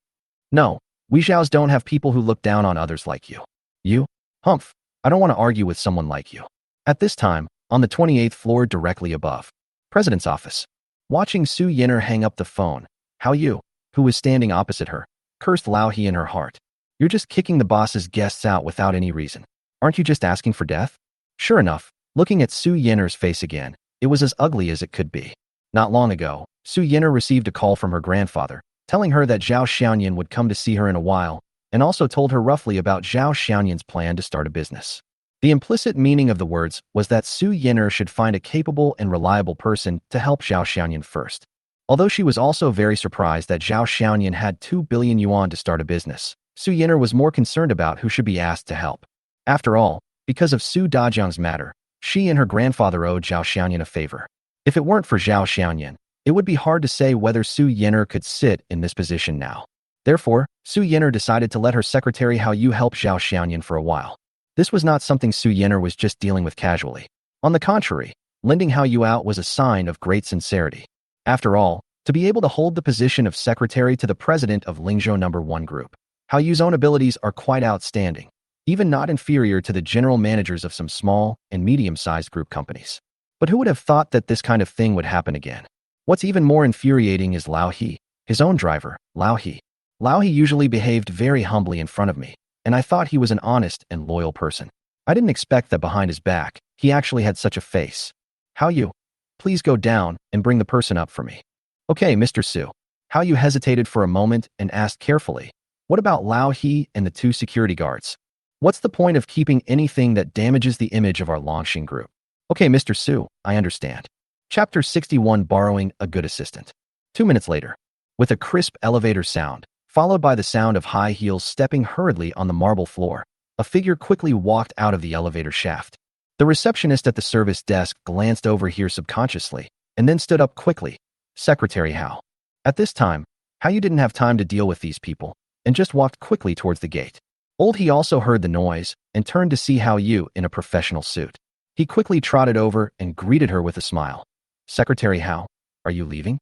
No, we Zhaos don't have people who look down on others like you. You? Humph, I don't want to argue with someone like you." At this time, on the 28th floor directly above, President's office, watching Su Yin'er hang up the phone, Hao Yu, who was standing opposite her, cursed Lao He in her heart. "You're just kicking the boss's guests out without any reason. Aren't you just asking for death?" Sure enough, looking at Su Yin'er's face again, it was as ugly as it could be. Not long ago, Su Yin'er received a call from her grandfather, telling her that Zhao Xiaoyan would come to see her in a while, and also told her roughly about Zhao Xiaoyan's plan to start a business. The implicit meaning of the words was that Su Yin'er should find a capable and reliable person to help Zhao Xiaoyan first. Although she was also very surprised that Zhao Xiaoyan had 2 billion yuan to start a business, Su Yin'er was more concerned about who should be asked to help. After all, because of Su Dajiang's matter, she and her grandfather owed Zhao Xiaoyan a favor. If it weren't for Zhao Xiaoyan, it would be hard to say whether Su Yin'er could sit in this position now. Therefore, Su Yin'er decided to let her secretary Hao Yu help Zhao Xiaoyan for a while. This was not something Su Yin'er was just dealing with casually. On the contrary, lending Hao Yu out was a sign of great sincerity. After all, to be able to hold the position of secretary to the president of Lingzhou No. 1 Group, Hao Yu's own abilities are quite outstanding, even not inferior to the general managers of some small and medium-sized group companies. But who would have thought that this kind of thing would happen again? What's even more infuriating is Lao He, his own driver, Lao He. Lao He usually behaved very humbly in front of me, and I thought he was an honest and loyal person. I didn't expect that behind his back, he actually had such a face. Hao Yu, please go down and bring the person up for me. Okay, Mr. Su. Hao Yu hesitated for a moment and asked carefully, what about Lao He and the two security guards? What's the point of keeping anything that damages the image of our Longxing group? Okay, Mr. Su, I understand. Chapter 61, Borrowing a Good Assistant. 2 minutes later, with a crisp elevator sound, followed by the sound of high heels stepping hurriedly on the marble floor, a figure quickly walked out of the elevator shaft. The receptionist at the service desk glanced over here subconsciously, and then stood up quickly. Secretary Hao. At this time, Hao Yu didn't have time to deal with these people, and just walked quickly towards the gate. Old He also heard the noise, and turned to see Hao Yu in a professional suit. He quickly trotted over and greeted her with a smile. Secretary Hao, are you leaving?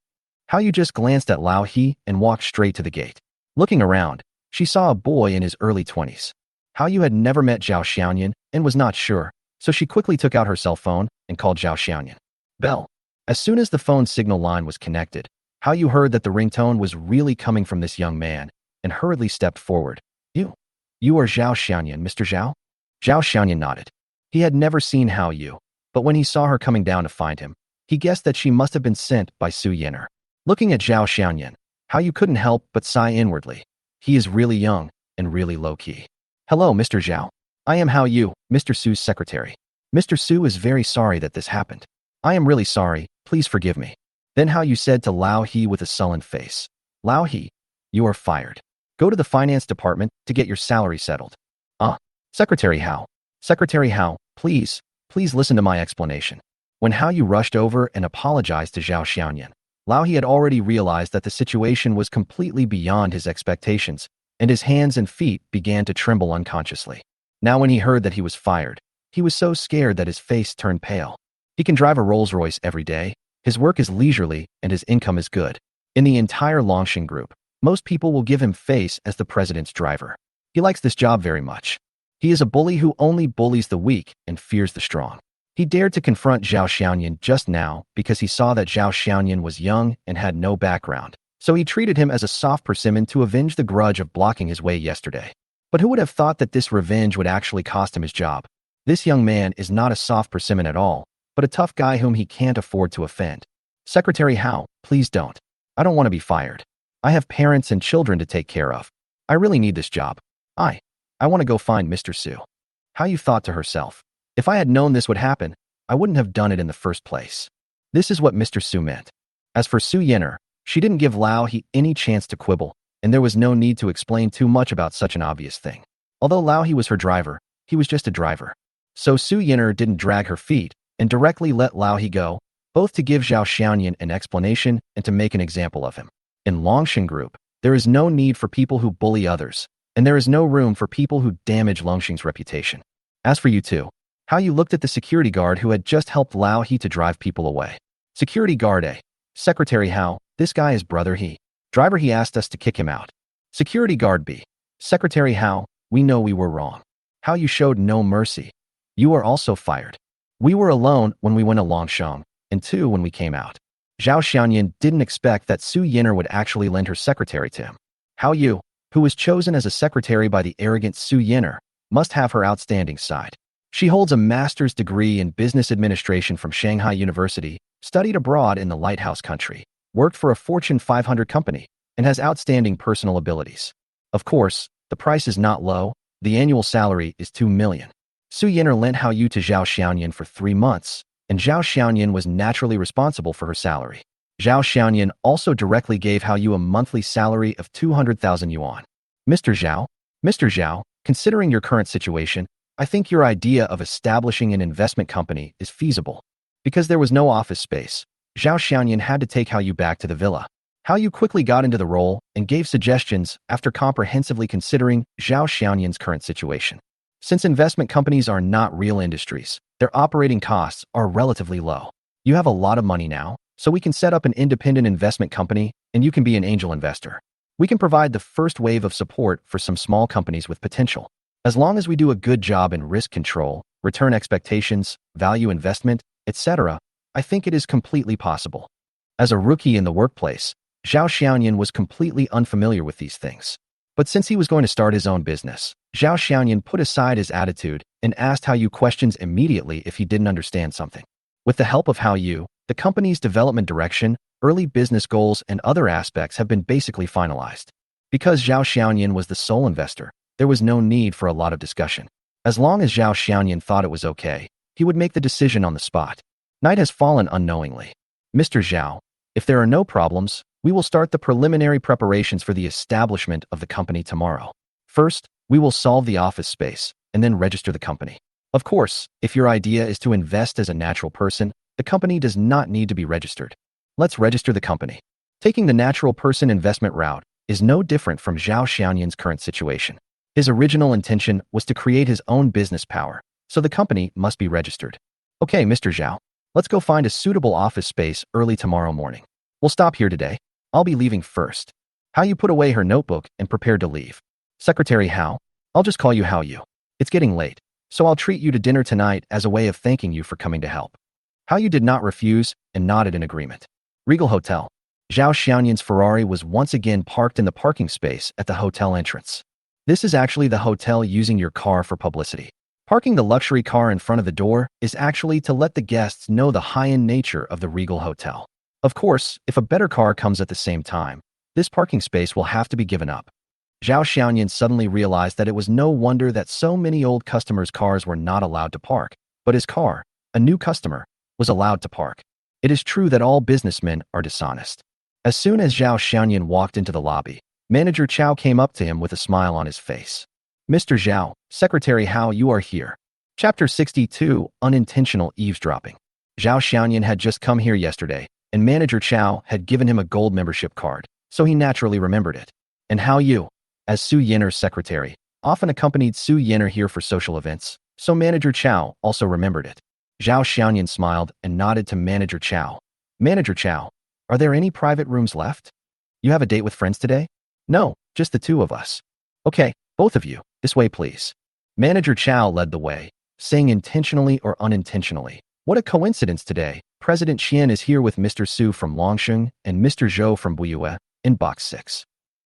Hao Yu just glanced at Lao He and walked straight to the gate. Looking around, she saw a boy in his early 20s. Hao Yu had never met Zhao Xiaoyan and was not sure, so she quickly took out her cell phone and called Zhao Xiaoyan. Bell. As soon as the phone signal line was connected, Hao Yu heard that the ringtone was really coming from this young man and hurriedly stepped forward. You are Zhao Xiaoyan, Mr. Zhao? Zhao Xiaoyan nodded. He had never seen Hao Yu, but when he saw her coming down to find him, he guessed that she must have been sent by Su Yin'er. Looking at Zhao Xiaoyan, Hao Yu couldn't help but sigh inwardly. He is really young and really low-key. Hello, Mr. Zhao. I am Hao Yu, Mr. Su's secretary. Mr. Su is very sorry that this happened. I am really sorry, please forgive me. Then Hao Yu said to Lao He with a sullen face. Lao He, you are fired. Go to the finance department to get your salary settled. Secretary Hao. Secretary Hao, please listen to my explanation. When Hao Yu rushed over and apologized to Zhao Xiaoyan, Lao He had already realized that the situation was completely beyond his expectations, and his hands and feet began to tremble unconsciously. Now when he heard that he was fired, he was so scared that his face turned pale. He can drive a Rolls-Royce every day, his work is leisurely, and his income is good. In the entire Longxing group, most people will give him face as the president's driver. He likes this job very much. He is a bully who only bullies the weak and fears the strong. He dared to confront Zhao Xiaoyan just now because he saw that Zhao Xiaoyan was young and had no background, so he treated him as a soft persimmon to avenge the grudge of blocking his way yesterday. But who would have thought that this revenge would actually cost him his job? This young man is not a soft persimmon at all, but a tough guy whom he can't afford to offend. Secretary Hao, please don't. I don't want to be fired. I have parents and children to take care of. I really need this job. I want to go find Mr. Su. Hao Yu thought to herself. If I had known this would happen, I wouldn't have done it in the first place. This is what Mr. Su meant. As for Su Yin'er, she didn't give Lao He any chance to quibble, and there was no need to explain too much about such an obvious thing. Although Lao He was her driver, he was just a driver. So Su Yin'er didn't drag her feet and directly let Lao He go, both to give Zhao Xiaoyan an explanation and to make an example of him. In Longxing Group, there is no need for people who bully others, and there is no room for people who damage Longxing's reputation. As for you two, Hao Yu looked at the security guard who had just helped Lao He to drive people away. Security guard A. Secretary Hao, this guy is brother He. Driver He asked us to kick him out. Security guard B. Secretary Hao, we know we were wrong. Hao Yu showed no mercy. You are also fired. We were alone when we went to Longsheng, and two when we came out. Zhao Xiaoyan didn't expect that Su Yin'er would actually lend her secretary to him. Hao Yu, who was chosen as a secretary by the arrogant Su Yin'er, must have her outstanding side. She holds a master's degree in business administration from Shanghai University, studied abroad in the Lighthouse country, worked for a Fortune 500 company, and has outstanding personal abilities. Of course, the price is not low. The annual salary is 2 million. Su Yin'er lent Hao Yu to Zhao Xiaoyan for 3 months, and Zhao Xiaoyan was naturally responsible for her salary. Zhao Xiaoyan also directly gave Hao Yu a monthly salary of 200,000 yuan. Mr. Zhao, considering your current situation, I think your idea of establishing an investment company is feasible. Because there was no office space, Zhao Xiaoyan had to take Hao Yu back to the villa. Hao Yu quickly got into the role and gave suggestions after comprehensively considering Zhao Xiaoyan's current situation. Since investment companies are not real industries, their operating costs are relatively low. You have a lot of money now, so we can set up an independent investment company and you can be an angel investor. We can provide the first wave of support for some small companies with potential. As long as we do a good job in risk control, return expectations, value investment, etc., I think it is completely possible. As a rookie in the workplace, Zhao Xiaoyan was completely unfamiliar with these things. But since he was going to start his own business, Zhao Xiaoyan put aside his attitude and asked Hao Yu questions immediately if he didn't understand something. With the help of Hao Yu, the company's development direction, early business goals, and other aspects have been basically finalized. Because Zhao Xiaoyan was the sole investor, there was no need for a lot of discussion. As long as Zhao Xiaoyan thought it was okay, he would make the decision on the spot. Night has fallen unknowingly. Mr. Zhao, if there are no problems, we will start the preliminary preparations for the establishment of the company tomorrow. First, we will solve the office space and then register the company. Of course, if your idea is to invest as a natural person, the company does not need to be registered. Let's register the company. Taking the natural person investment route is no different from Zhao Xiaoyan's current situation. His original intention was to create his own business power, so the company must be registered. Okay, Mr. Zhao, let's go find a suitable office space early tomorrow morning. We'll stop here today. I'll be leaving first. Hao Yu put away her notebook and prepared to leave. Secretary Hao, I'll just call you Hao Yu. It's getting late, so I'll treat you to dinner tonight as a way of thanking you for coming to help. Hao Yu did not refuse and nodded in agreement. Regal Hotel. Zhao Xiaoyan's Ferrari was once again parked in the parking space at the hotel entrance. This is actually the hotel using your car for publicity. Parking the luxury car in front of the door is actually to let the guests know the high-end nature of the Regal Hotel. Of course, if a better car comes at the same time, this parking space will have to be given up. Zhao Xiaoyan suddenly realized that it was no wonder that so many old customers' cars were not allowed to park, but his car, a new customer, was allowed to park. It is true that all businessmen are dishonest. As soon as Zhao Xiaoyan walked into the lobby, Manager Chow came up to him with a smile on his face. Mr. Zhao, Secretary Hao, you are here. Chapter 62, Unintentional Eavesdropping. Zhao Xiaoyan had just come here yesterday, and Manager Chow had given him a gold membership card, so he naturally remembered it. And Hao Yu, as Su Yiner's secretary, often accompanied Su Yiner here for social events, so Manager Chow also remembered it. Zhao Xiaoyan smiled and nodded to Manager Chow. Manager Chow, are there any private rooms left? You have a date with friends today? No, just the two of us. Okay, both of you, this way please. Manager Chow led the way, saying intentionally or unintentionally, what a coincidence today. President Qian is here with Mr. Su from Longsheng and Mr. Zhou from Buyue in box 6.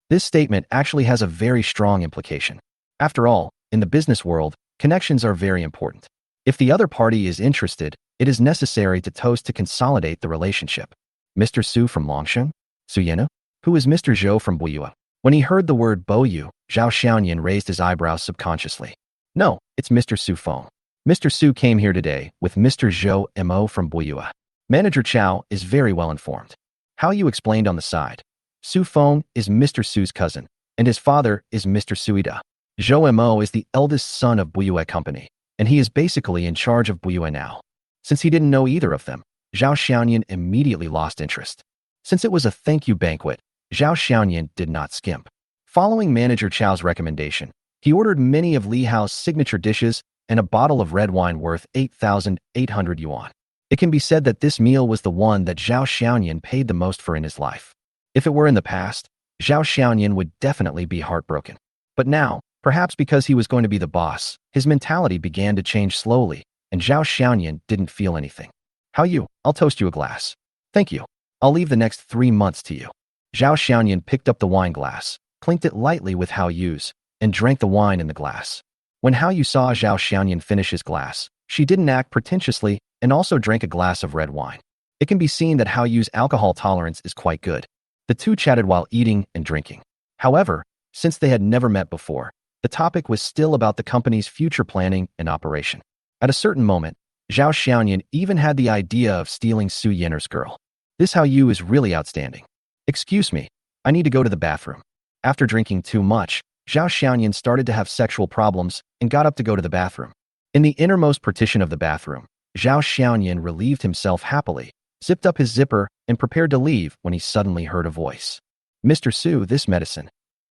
This statement actually has a very strong implication. After all, in the business world, connections are very important. If the other party is interested, it is necessary to toast to consolidate the relationship. Mr. Su from Longsheng? Su Yena? Who is Mr. Zhou from Buyue? When he heard the word Boyu, Zhao Xiaoyan raised his eyebrows subconsciously. No, it's Mr. Su Feng. Mr. Su came here today with Mr. Zhou Mo from Buyue. Manager Chow is very well informed. Hao Yu explained on the side. Su Feng is Mr. Su's cousin, and his father is Mr. Suida. Zhou Mo is the eldest son of Buyue Company, and he is basically in charge of Buyue now. Since he didn't know either of them, Zhao Xiaoyan immediately lost interest. Since it was a thank you banquet, Zhao Xiaoyan did not skimp. Following Manager Chow's recommendation, he ordered many of Li Hao's signature dishes and a bottle of red wine worth 8,800 yuan. It can be said that this meal was the one that Zhao Xiaoyan paid the most for in his life. If it were in the past, Zhao Xiaoyan would definitely be heartbroken. But now, perhaps because he was going to be the boss, his mentality began to change slowly, and Zhao Xiaoyan didn't feel anything. Hao Yu, I'll toast you a glass. Thank you. I'll leave the next 3 months to you. Zhao Xiaoyan picked up the wine glass, clinked it lightly with Hao Yu's, and drank the wine in the glass. When Hao Yu saw Zhao Xiaoyan finish his glass, she didn't act pretentiously and also drank a glass of red wine. It can be seen that Hao Yu's alcohol tolerance is quite good. The two chatted while eating and drinking. However, since they had never met before, the topic was still about the company's future planning and operation. At a certain moment, Zhao Xiaoyan even had the idea of stealing Su Yiner's girl. This Hao Yu is really outstanding. Excuse me, I need to go to the bathroom. After drinking too much, Zhao Xiaoyan started to have sexual problems and got up to go to the bathroom. In the innermost partition of the bathroom, Zhao Xiaoyan relieved himself happily zipped up his zipper, and prepared to leave when he suddenly heard a voice. Mr. Su, this medicine.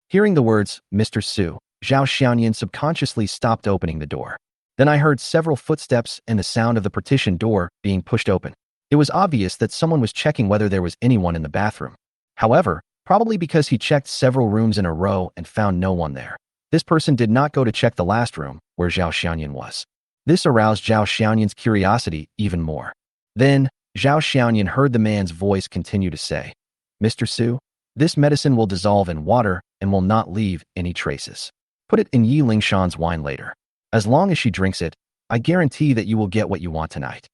Hearing the words, Mr. Su, Zhao Xiaoyan subconsciously stopped opening the door. Then I heard several footsteps and the sound of the partition door being pushed open. It was obvious that someone was checking whether there was anyone in the bathroom. However, probably because he checked several rooms in a row and found no one there, this person did not go to check the last room where Zhao Xiaoyan was. This aroused Zhao Xiaoyan's curiosity even more. Then, Zhao Xiaoyan heard the man's voice continue to say, Mr. Su, this medicine will dissolve in water and will not leave any traces. Put it in Yi Lingshan's wine later. As long as she drinks it, I guarantee that you will get what you want tonight.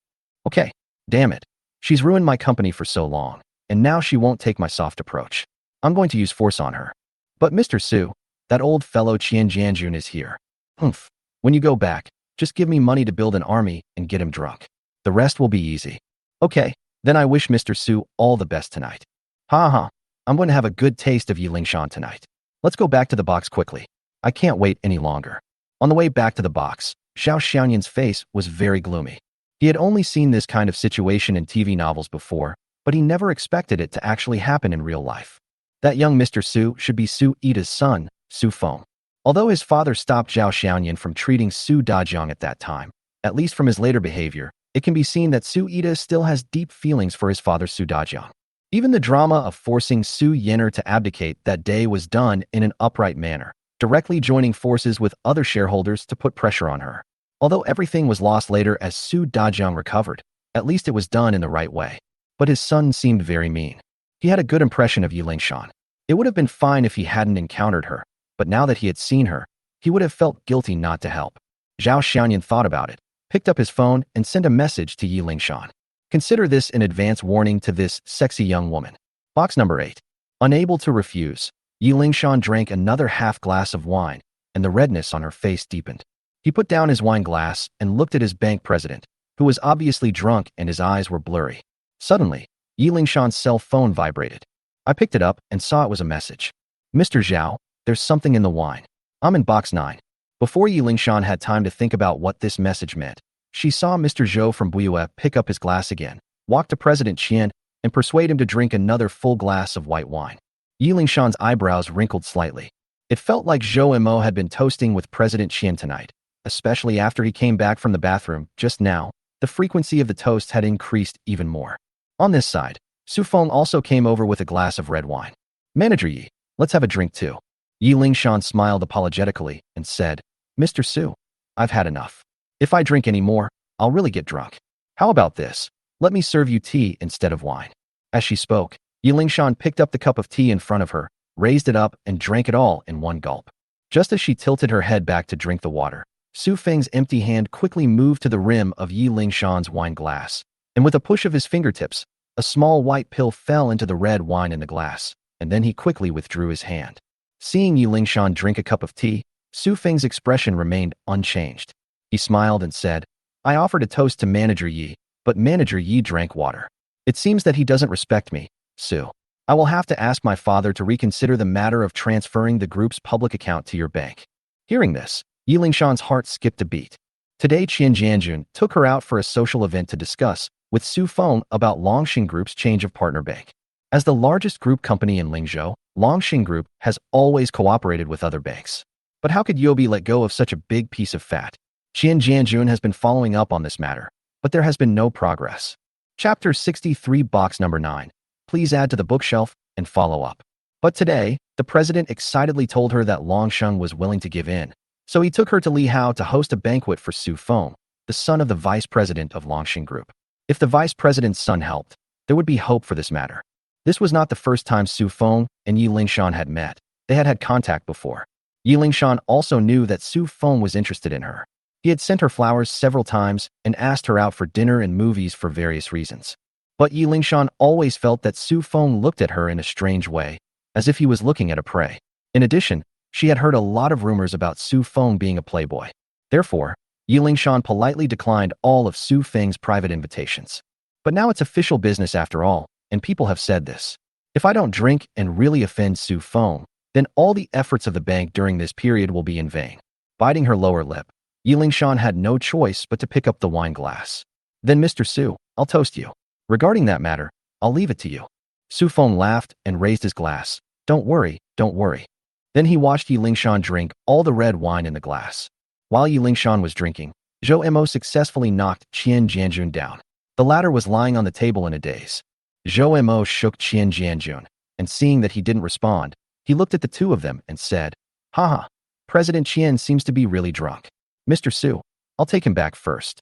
Okay, damn it. She's ruined my company for so long, and now she won't take my soft approach. I'm going to use force on her. But Mr. Su, that old fellow Chen Yijuan is here. Humph. When you go back, just give me money to build an army and get him drunk. The rest will be easy. Okay, then I wish Mr. Su all the best tonight. Ha ha. I'm going to have a good taste of Yi Lingshan tonight. Let's go back to the box quickly. I can't wait any longer. On the way back to the box, Zhao Xiaoyan's face was very gloomy. He had only seen this kind of situation in TV novels before, but he never expected it to actually happen in real life. That young Mr. Su should be Su Yida's son, Su Feng. Although his father stopped Zhao Xiaoyan from treating Su Dajiang at that time, at least from his later behavior, it can be seen that Su Yida still has deep feelings for his father Su Dajiang. Even the drama of forcing Su Yener to abdicate that day was done in an upright manner, directly joining forces with other shareholders to put pressure on her. Although everything was lost later as Su Dajiang recovered, at least it was done in the right way. But his son seemed very mean. He had a good impression of Yi Lingshan. It would have been fine if he hadn't encountered her, but now that he had seen her, he would have felt guilty not to help. Zhao Xiaoyan thought about it, picked up his phone, and sent a message to Yi Lingshan. Consider this an advance warning to this sexy young woman. Box number 8. Unable to refuse, Yi Lingshan drank another half glass of wine, and the redness on her face deepened. He put down his wine glass and looked at his bank president, who was obviously drunk and his eyes were blurry. Suddenly, Yi Lingshan's cell phone vibrated. I picked it up and saw it was a message. Mr. Zhao, there's something in the wine. I'm in box 9. Before Yi Lingshan had time to think about what this message meant, she saw Mr. Zhou from Buyue pick up his glass again, walk to President Qian, and persuade him to drink another full glass of white wine. Yi Lingshan's eyebrows wrinkled slightly. It felt like Zhou Mo had been toasting with President Qian tonight, especially after he came back from the bathroom just now. The frequency of the toast had increased even more. On this side, Su Feng also came over with a glass of red wine. Manager Yi, let's have a drink too. Yi Lingshan smiled apologetically and said, Mr. Su, I've had enough. If I drink any more, I'll really get drunk. How about this? Let me serve you tea instead of wine. As she spoke, Yi Lingshan picked up the cup of tea in front of her, raised it up, and drank it all in one gulp. Just as she tilted her head back to drink the water, Su Feng's empty hand quickly moved to the rim of Yi Lingshan's wine glass, and with a push of his fingertips, a small white pill fell into the red wine in the glass, and then he quickly withdrew his hand. Seeing Yi Lingshan drink a cup of tea, Su Feng's expression remained unchanged. He smiled and said, I offered a toast to Manager Yi, but Manager Yi drank water. It seems that he doesn't respect me, Su. I will have to ask my father to reconsider the matter of transferring the group's public account to your bank. Hearing this, Yi Lingshan's heart skipped a beat. Today Chen Yijuan took her out for a social event to discuss with Su Feng about Longxing Group's change of partner bank. As the largest group company in Lingzhou, Longxing Group has always cooperated with other banks. But how could Yobi let go of such a big piece of fat? Chen Yijuan has been following up on this matter, but there has been no progress. Chapter 63 Box number 9. Please add to the bookshelf and follow up. But today, the president excitedly told her that Longsheng was willing to give in, so he took her to Li Hao to host a banquet for Su Feng, the son of the vice president of Longxing Group. If the vice president's son helped, there would be hope for this matter. This was not the first time Su Feng and Yi Lingshan had met. They had had contact before. Yi Lingshan also knew that Su Feng was interested in her. He had sent her flowers several times and asked her out for dinner and movies for various reasons. But Yi Lingshan always felt that Su Feng looked at her in a strange way, as if he was looking at a prey. In addition, she had heard a lot of rumors about Su Feng being a playboy. Therefore, Yi Lingshan politely declined all of Su Feng's private invitations. But now it's official business after all, and people have said this. If I don't drink and really offend Su Feng, then all the efforts of the bank during this period will be in vain. Biting her lower lip, Yi Lingshan had no choice but to pick up the wine glass. Then Mr. Su, I'll toast you. Regarding that matter, I'll leave it to you. Su Feng laughed and raised his glass. Don't worry, don't worry. Then he watched Yi Lingshan drink all the red wine in the glass. While Yi Lingshan was drinking, Zhou Mo successfully knocked Chen Jianjun down. The latter was lying on the table in a daze. Zhou Mo shook Chen Jianjun, and seeing that he didn't respond, he looked at the two of them and said, Haha, President Qian seems to be really drunk. Mr. Su, I'll take him back first.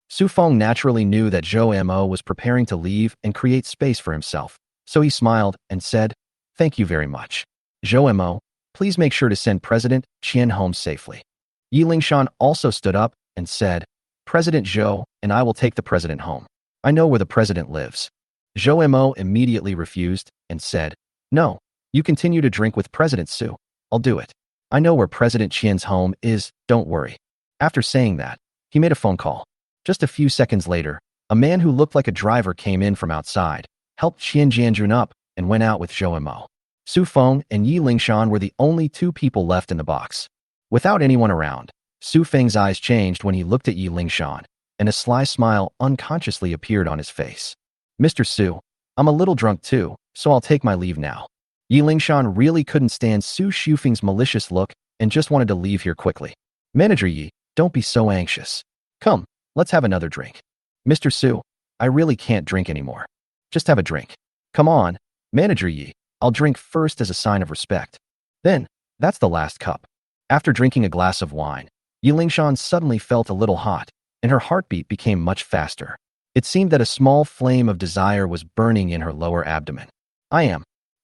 Su Feng naturally knew that Zhou Mo was preparing to leave and create space for himself, so he smiled and said, Thank you very much. Zhou Mo, please make sure to send President Qian home safely. Yi Lingshan also stood up and said, President Zhou and I will take the president home. I know where the president lives. Zhou Mo immediately refused and said, No, you continue to drink with President Su. I'll do it. I know where President Qian's home is, don't worry. After saying that, he made a phone call. Just a few seconds later, a man who looked like a driver came in from outside, helped Chen Jianjun up, and went out with Zhou Mo. Su Feng and Yi Lingshan were the only two people left in the box. Without anyone around, Su Feng's eyes changed when he looked at Yi Lingshan, and a sly smile unconsciously appeared on his face. Mr. Su, I'm a little drunk too, so I'll take my leave now. Yi Lingshan really couldn't stand Su Shufeng's malicious look and just wanted to leave here quickly. Manager Yi, don't be so anxious. Come, let's have another drink. Mr. Su, I really can't drink anymore. Just have a drink. Come on, Manager Yi, I'll drink first as a sign of respect. Then, that's the last cup. After drinking a glass of wine, Yi Lingshan suddenly felt a little hot, and her heartbeat became much faster. It seemed that a small flame of desire was burning in her lower abdomen.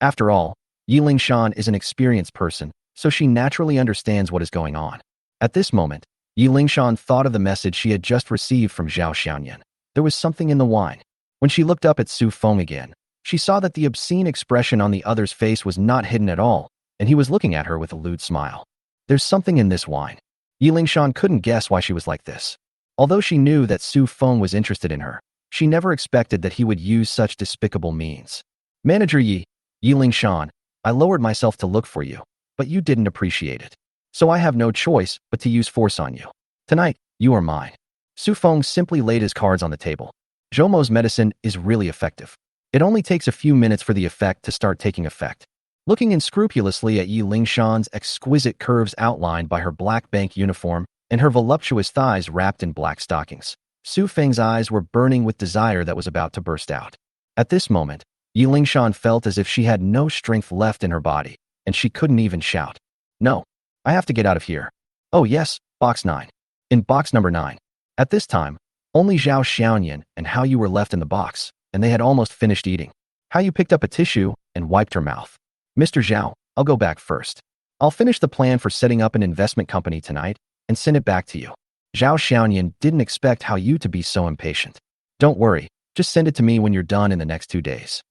After all, Yi Lingshan is an experienced person, so she naturally understands what is going on. At this moment, Yi Lingshan thought of the message she had just received from Zhao Xiaoyan. There was something in the wine. When she looked up at Su Feng again, she saw that the obscene expression on the other's face was not hidden at all, and he was looking at her with a lewd smile. There's something in this wine. Yi Lingshan couldn't guess why she was like this. Although she knew that Su Feng was interested in her, she never expected that he would use such despicable means. Manager Yi Lingshan, I lowered myself to look for you, but you didn't appreciate it. So I have no choice but to use force on you. Tonight, you are mine. Su Feng simply laid his cards on the table. Zhou Mo's medicine is really effective. It only takes a few minutes for the effect to start taking effect. Looking unscrupulously at Yi Lingshan's exquisite curves outlined by her black bank uniform and her voluptuous thighs wrapped in black stockings, Su Feng's eyes were burning with desire that was about to burst out. At this moment, Yi Lingshan felt as if she had no strength left in her body, and she couldn't even shout. No, I have to get out of here. Oh yes, box 9. In box number 9. At this time, only Zhao Xiaoyan and Hao Yu were left in the box, and they had almost finished eating. Hao Yu picked up a tissue and wiped her mouth. Mr. Zhao, I'll go back first. I'll finish the plan for setting up an investment company tonight and send it back to you. Zhao Xiaoyan didn't expect Hao Yu to be so impatient. Don't worry, just send it to me when you're done in the next 2 days.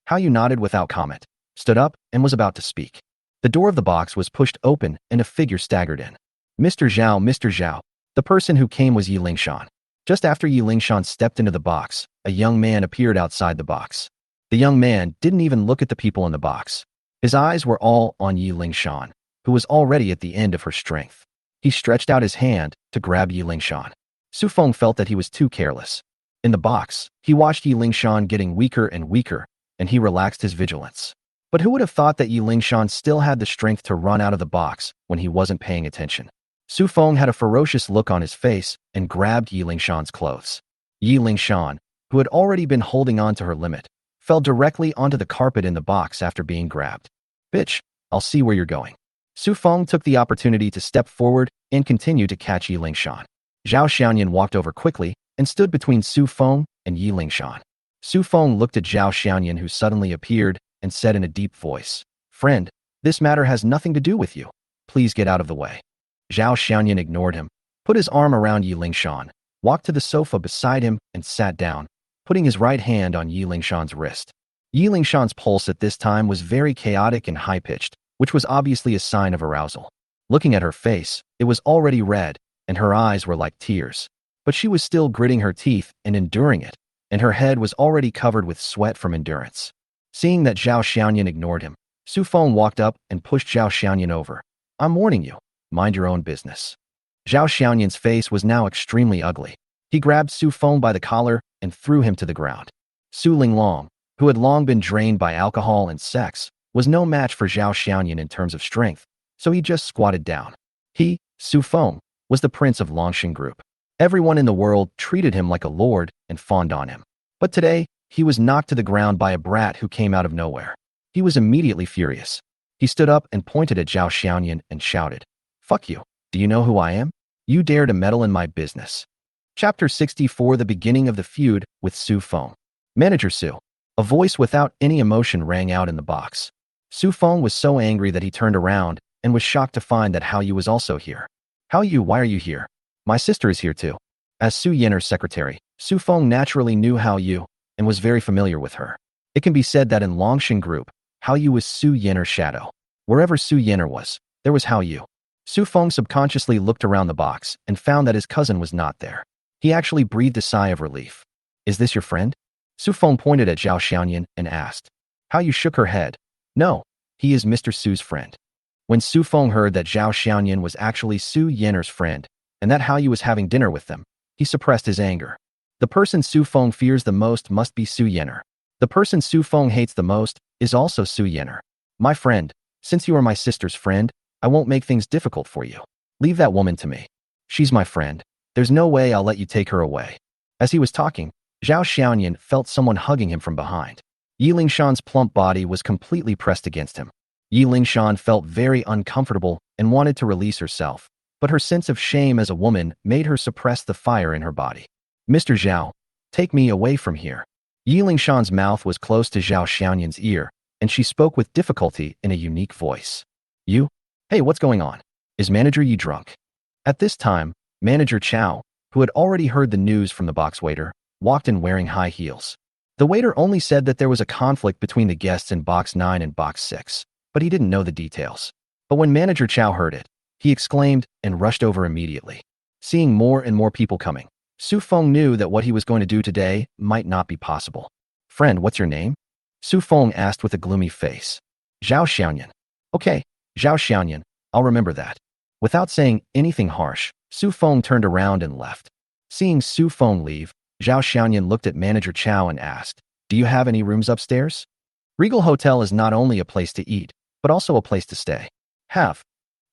Hao Yu nodded without comment, stood up, and was about to speak. The door of the box was pushed open and a figure staggered in. Mr. Zhao, the person who came was Yi Lingshan. Just after Yi Lingshan stepped into the box, a young man appeared outside the box. The young man didn't even look at the people in the box. His eyes were all on Yi Lingshan, who was already at the end of her strength. He stretched out his hand to grab Yi Lingshan. Su Feng felt that he was too careless. In the box, he watched Yi Lingshan getting weaker and weaker, and he relaxed his vigilance. But who would have thought that Yi Lingshan still had the strength to run out of the box when he wasn't paying attention? Su Feng had a ferocious look on his face and grabbed Yi Lingshan's clothes. Yi Lingshan, who had already been holding on to her limit, fell directly onto the carpet in the box after being grabbed. Bitch, I'll see where you're going. Su Feng took the opportunity to step forward and continue to catch Yi Lingshan. Zhao Xiaoyan walked over quickly and stood between Su Feng and Yi Lingshan. Su Feng looked at Zhao Xiaoyan, who suddenly appeared, and said in a deep voice, Friend, this matter has nothing to do with you. Please get out of the way. Zhao Xiaoyan ignored him, put his arm around Yi Lingshan, walked to the sofa beside him and sat down, putting his right hand on Yi Lingshan's wrist. Yi Lingshan's pulse at this time was very chaotic and high-pitched, which was obviously a sign of arousal. Looking at her face, it was already red, and her eyes were like tears. But she was still gritting her teeth and enduring it, and her head was already covered with sweat from endurance. Seeing that Zhao Xiaoyan ignored him, Su Feng walked up and pushed Zhao Xiaoyan over. I'm warning you, mind your own business. Zhao Xiaoyan's face was now extremely ugly. He grabbed Su Feng by the collar and threw him to the ground. Su Linglong, who had long been drained by alcohol and sex, was no match for Zhao Xiaoyan in terms of strength, so he just squatted down. He, Su Feng, was the prince of Longxing Group. Everyone in the world treated him like a lord and fawned on him. But today, he was knocked to the ground by a brat who came out of nowhere. He was immediately furious. He stood up and pointed at Zhao Xiaoyan and shouted, "Fuck you. Do you know who I am? You dare to meddle in my business." Chapter 64: The beginning of the feud with Su Feng. Manager Su. A voice without any emotion rang out in the box. Su Feng was so angry that he turned around and was shocked to find that Hao Yu was also here. "Hao Yu, why are you here? My sister is here too." As Su Yanner's secretary, Su Feng naturally knew Hao Yu and was very familiar with her. It can be said that in Longxing Group, Hao Yu was Su Yanner's shadow. Wherever Su Yanner was, there was Hao Yu. Su Feng subconsciously looked around the box and found that his cousin was not there. He actually breathed a sigh of relief. "Is this your friend?" Su Feng pointed at Zhao Xiaoyan and asked. Hao Yu shook her head. "No, he is Mr. Su's friend." When Su Feng heard that Zhao Xiaoyan was actually Su Yanner's friend and that Hao Yu was having dinner with them, he suppressed his anger. The person Su Feng fears the most must be Su Yanner. The person Su Feng hates the most is also Su Yanner. "My friend, since you are my sister's friend, I won't make things difficult for you. Leave that woman to me. She's my friend. There's no way I'll let you take her away." As he was talking, Zhao Xiaoyan felt someone hugging him from behind. Yi Lingshan's plump body was completely pressed against him. Yi Lingshan felt very uncomfortable and wanted to release herself, but her sense of shame as a woman made her suppress the fire in her body. "Mr. Zhao, take me away from here." Yi Lingshan's mouth was close to Zhao Xiaoyan's ear, and she spoke with difficulty in a unique voice. "You? Hey, what's going on? Is Manager Yi drunk?" At this time, Manager Chow, who had already heard the news from the box waiter, walked in wearing high heels. The waiter only said that there was a conflict between the guests in Box 9 and Box 6, but he didn't know the details. But when Manager Chow heard it, he exclaimed and rushed over immediately. Seeing more and more people coming, Su Feng knew that what he was going to do today might not be possible. "Friend, what's your name?" Su Feng asked with a gloomy face. "Zhao Xiaoyan." "Okay, Zhao Xiaoyan, I'll remember that." Without saying anything harsh, Su Feng turned around and left. Seeing Su Feng leave, Zhao Xiaoyan looked at Manager Chow and asked, "Do you have any rooms upstairs?" Regal Hotel is not only a place to eat, but also a place to stay. "Have.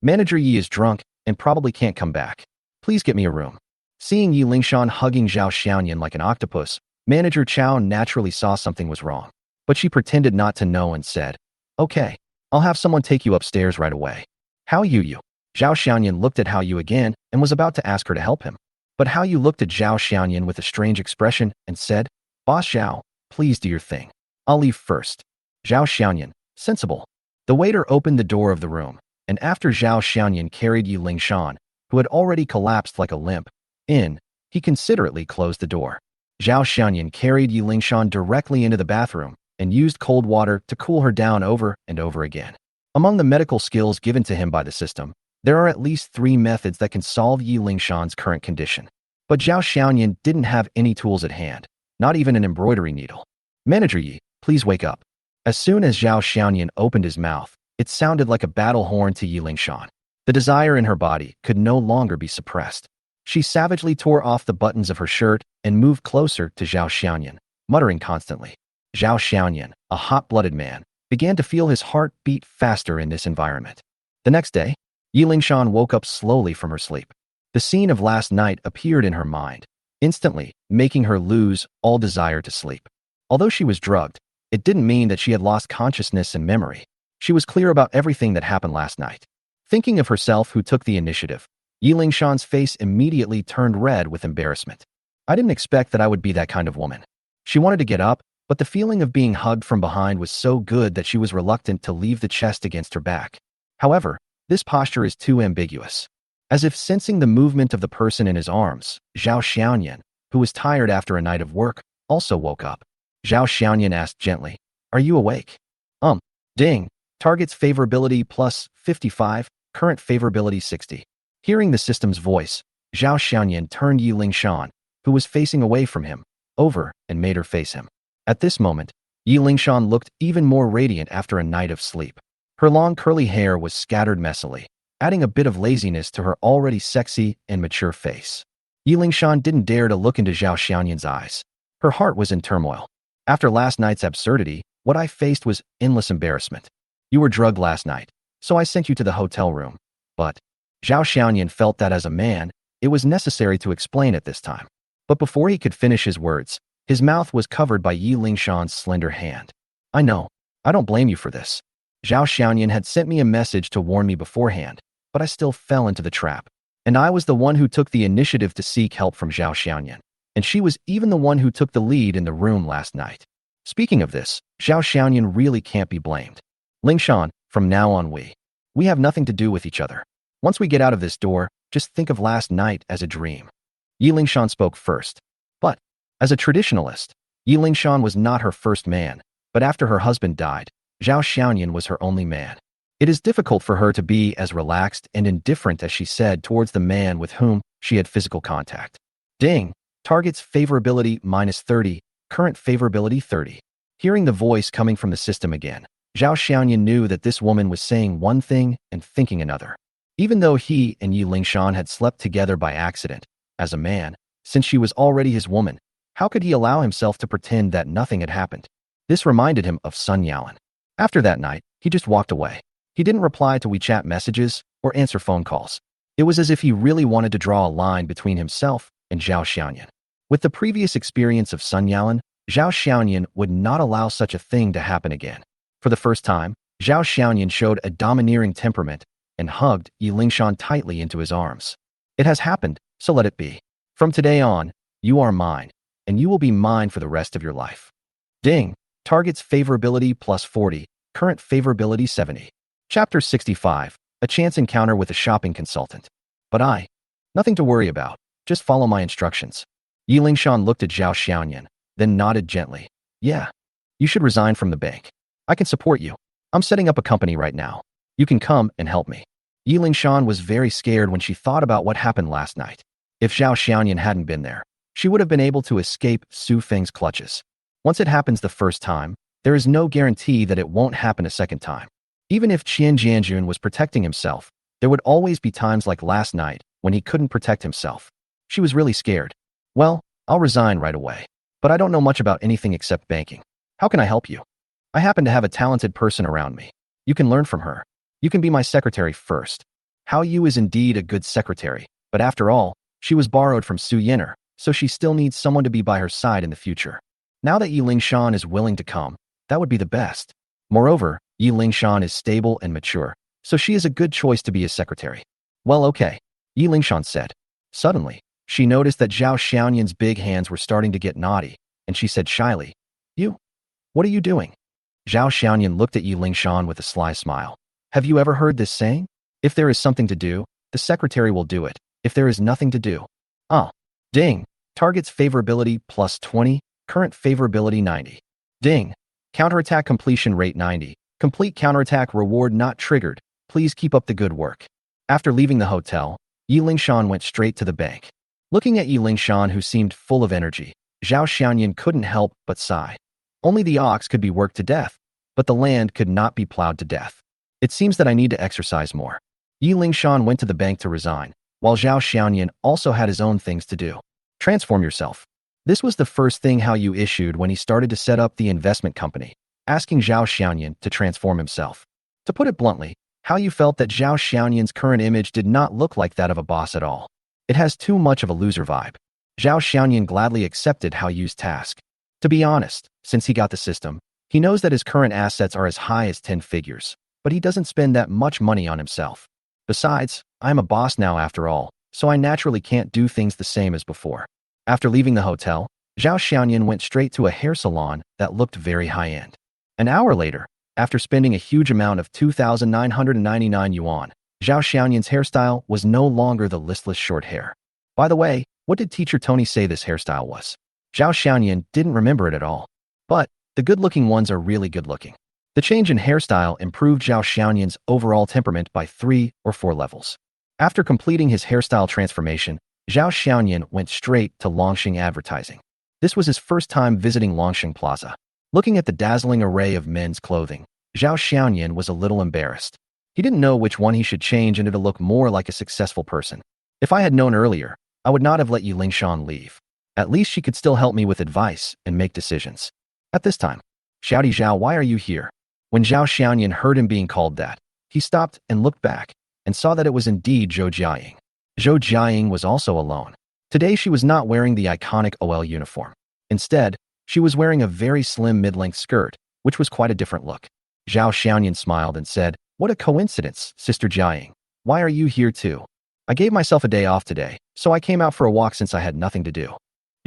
Manager Yi is drunk and probably can't come back. Please get me a room." Seeing Yi Lingshan hugging Zhao Xiaoyan like an octopus, Manager Chow naturally saw something was wrong. But she pretended not to know and said, "Okay, I'll have someone take you upstairs right away." "Hao Yu." Zhao Xiaoyan looked at Hao Yu again and was about to ask her to help him. But Hao Yu looked at Zhao Xiaoyan with a strange expression and said, "Boss Zhao, please do your thing. I'll leave first." Zhao Xiaoyan, sensible. The waiter opened the door of the room, and after Zhao Xiaoyan carried Yi Lingshan, who had already collapsed like a limp, in, he considerately closed the door. Zhao Xiaoyan carried Yi Lingshan directly into the bathroom and used cold water to cool her down over and over again. Among the medical skills given to him by the system, there are at least 3 methods that can solve Yi Lingshan's current condition. But Zhao Xiaoyan didn't have any tools at hand, not even an embroidery needle. "Manager Yi, please wake up." As soon as Zhao Xiaoyan opened his mouth, it sounded like a battle horn to Yi Lingshan. The desire in her body could no longer be suppressed. She savagely tore off the buttons of her shirt and moved closer to Zhao Xiaoyan, muttering constantly. Zhao Xiaoyan, a hot-blooded man, began to feel his heart beat faster in this environment. The next day, Yi Lingshan woke up slowly from her sleep. The scene of last night appeared in her mind, instantly making her lose all desire to sleep. Although she was drugged, it didn't mean that she had lost consciousness and memory. She was clear about everything that happened last night. Thinking of herself who took the initiative, Yi Lingshan's face immediately turned red with embarrassment. "I didn't expect that I would be that kind of woman." She wanted to get up, but the feeling of being hugged from behind was so good that she was reluctant to leave the chest against her back. However, this posture is too ambiguous. As if sensing the movement of the person in his arms, Zhao Xiaoyan, who was tired after a night of work, also woke up. Zhao Xiaoyan asked gently, "Are you awake?" Ding. Target's favorability plus 55, current favorability 60. Hearing the system's voice, Zhao Xiaoyan turned Yi Lingshan, who was facing away from him, over and made her face him. At this moment, Yi Lingshan looked even more radiant after a night of sleep. Her long curly hair was scattered messily, adding a bit of laziness to her already sexy and mature face. Yi Lingshan didn't dare to look into Zhao Xiaoyan's eyes. Her heart was in turmoil. After last night's absurdity, what I faced was endless embarrassment. You were drugged last night, so I sent you to the hotel room. But Zhao Xiaoyan felt that as a man, it was necessary to explain at this time. But before he could finish his words, his mouth was covered by Yi Lingshan's slender hand. I know. I don't blame you for this. Zhao Xiaoyan had sent me a message to warn me beforehand, but I still fell into the trap. And I was the one who took the initiative to seek help from Zhao Xiaoyan. And she was even the one who took the lead in the room last night. Speaking of this, Zhao Xiaoyan really can't be blamed. Lingshan, from now on we have nothing to do with each other. Once we get out of this door, just think of last night as a dream. Yi Lingshan spoke first. But, as a traditionalist, Yi Lingshan was not her first man, but after her husband died, Zhao Xiaoyan was her only man. It is difficult for her to be as relaxed and indifferent as she said towards the man with whom she had physical contact. Ding! Target's favorability -30, current favorability 30. Hearing the voice coming from the system again, Zhao Xiaoyan knew that this woman was saying one thing and thinking another. Even though he and Yi Lingshan had slept together by accident, as a man, since she was already his woman, how could he allow himself to pretend that nothing had happened? This reminded him of Sun Yalan. After that night, he just walked away. He didn't reply to WeChat messages or answer phone calls. It was as if he really wanted to draw a line between himself and Zhao Xiaoyan. With the previous experience of Sun Yalan, Zhao Xiaoyan would not allow such a thing to happen again. For the first time, Zhao Xiaoyan showed a domineering temperament and hugged Yi Lingshan tightly into his arms. It has happened, so let it be. From today on, you are mine, and you will be mine for the rest of your life. Ding! Target's favorability +40, current favorability 70. Chapter 65, a chance encounter with a shopping consultant. But nothing to worry about, just follow my instructions. Yi Lingshan looked at Zhao Xiaoyan, then nodded gently. Yeah, you should resign from the bank. I can support you. I'm setting up a company right now. You can come and help me. Yi Lingshan was very scared when she thought about what happened last night. If Zhao Xiaoyan hadn't been there, she would have been able to escape Su Feng's clutches. Once it happens the first time, there is no guarantee that it won't happen a second time. Even if Chen Yijuan was protecting himself, there would always be times like last night when he couldn't protect himself. She was really scared. Well, I'll resign right away. But I don't know much about anything except banking. How can I help you? I happen to have a talented person around me. You can learn from her. You can be my secretary first. Hao Yu is indeed a good secretary, but after all, she was borrowed from Su Yin'er, so she still needs someone to be by her side in the future. Now that Yi Lingshan is willing to come, that would be the best. Moreover, Yi Lingshan is stable and mature, so she is a good choice to be his secretary. Well, okay, Yi Lingshan said. Suddenly, she noticed that Zhao Xiaoyan's big hands were starting to get naughty, and she said shyly, what are you doing? Zhao Xiaoyan looked at Yi Lingshan with a sly smile. Have you ever heard this saying? If there is something to do, the secretary will do it. If there is nothing to do. Ding. Target's favorability +20, current favorability 90. Ding. Counterattack completion rate 90. Complete counterattack reward not triggered. Please keep up the good work. After leaving the hotel, Yi Lingshan went straight to the bank. Looking at Yi Lingshan, who seemed full of energy, Zhao Xiaoyan couldn't help but sigh. Only the ox could be worked to death, but the land could not be plowed to death. It seems that I need to exercise more. Yi Lingshan went to the bank to resign, while Zhao Xiaoyan also had his own things to do. Transform yourself. This was the first thing Hao Yu issued when he started to set up the investment company, asking Zhao Xiaoyan to transform himself. To put it bluntly, Hao Yu felt that Zhao Xiaoyan's current image did not look like that of a boss at all. It has too much of a loser vibe. Zhao Xiaoyan gladly accepted Hao Yu's task. To be honest, since he got the system, he knows that his current assets are as high as 10 figures, but he doesn't spend that much money on himself. Besides, I'm a boss now after all, so I naturally can't do things the same as before. After leaving the hotel, Zhao Xiaoyan went straight to a hair salon that looked very high-end. An hour later, after spending a huge amount of 2,999 yuan, Zhao Xiaoyan's hairstyle was no longer the listless short hair. By the way, what did teacher Tony say this hairstyle was? Zhao Xiaoyan didn't remember it at all. But the good-looking ones are really good-looking. The change in hairstyle improved Zhao Xiaoyan's overall temperament by 3 or 4 levels. After completing his hairstyle transformation, Zhao Xiaoyan went straight to Longxing Advertising. This was his first time visiting Longxing Plaza. Looking at the dazzling array of men's clothing, Zhao Xiaoyan was a little embarrassed. He didn't know which one he should change into to look more like a successful person. If I had known earlier, I would not have let Yi Lingshan leave. At least she could still help me with advice and make decisions. At this time, "Shouty Zhao, why are you here?" When Zhao Xiaoyan heard him being called that, he stopped and looked back and saw that it was indeed Zhou Jiaying. Zhou Jiaying was also alone. Today she was not wearing the iconic OL uniform. Instead, she was wearing a very slim mid-length skirt, which was quite a different look. Zhao Xiaoyan smiled and said, "What a coincidence, Sister Jiaying. Why are you here too?" "I gave myself a day off today, so I came out for a walk since I had nothing to do."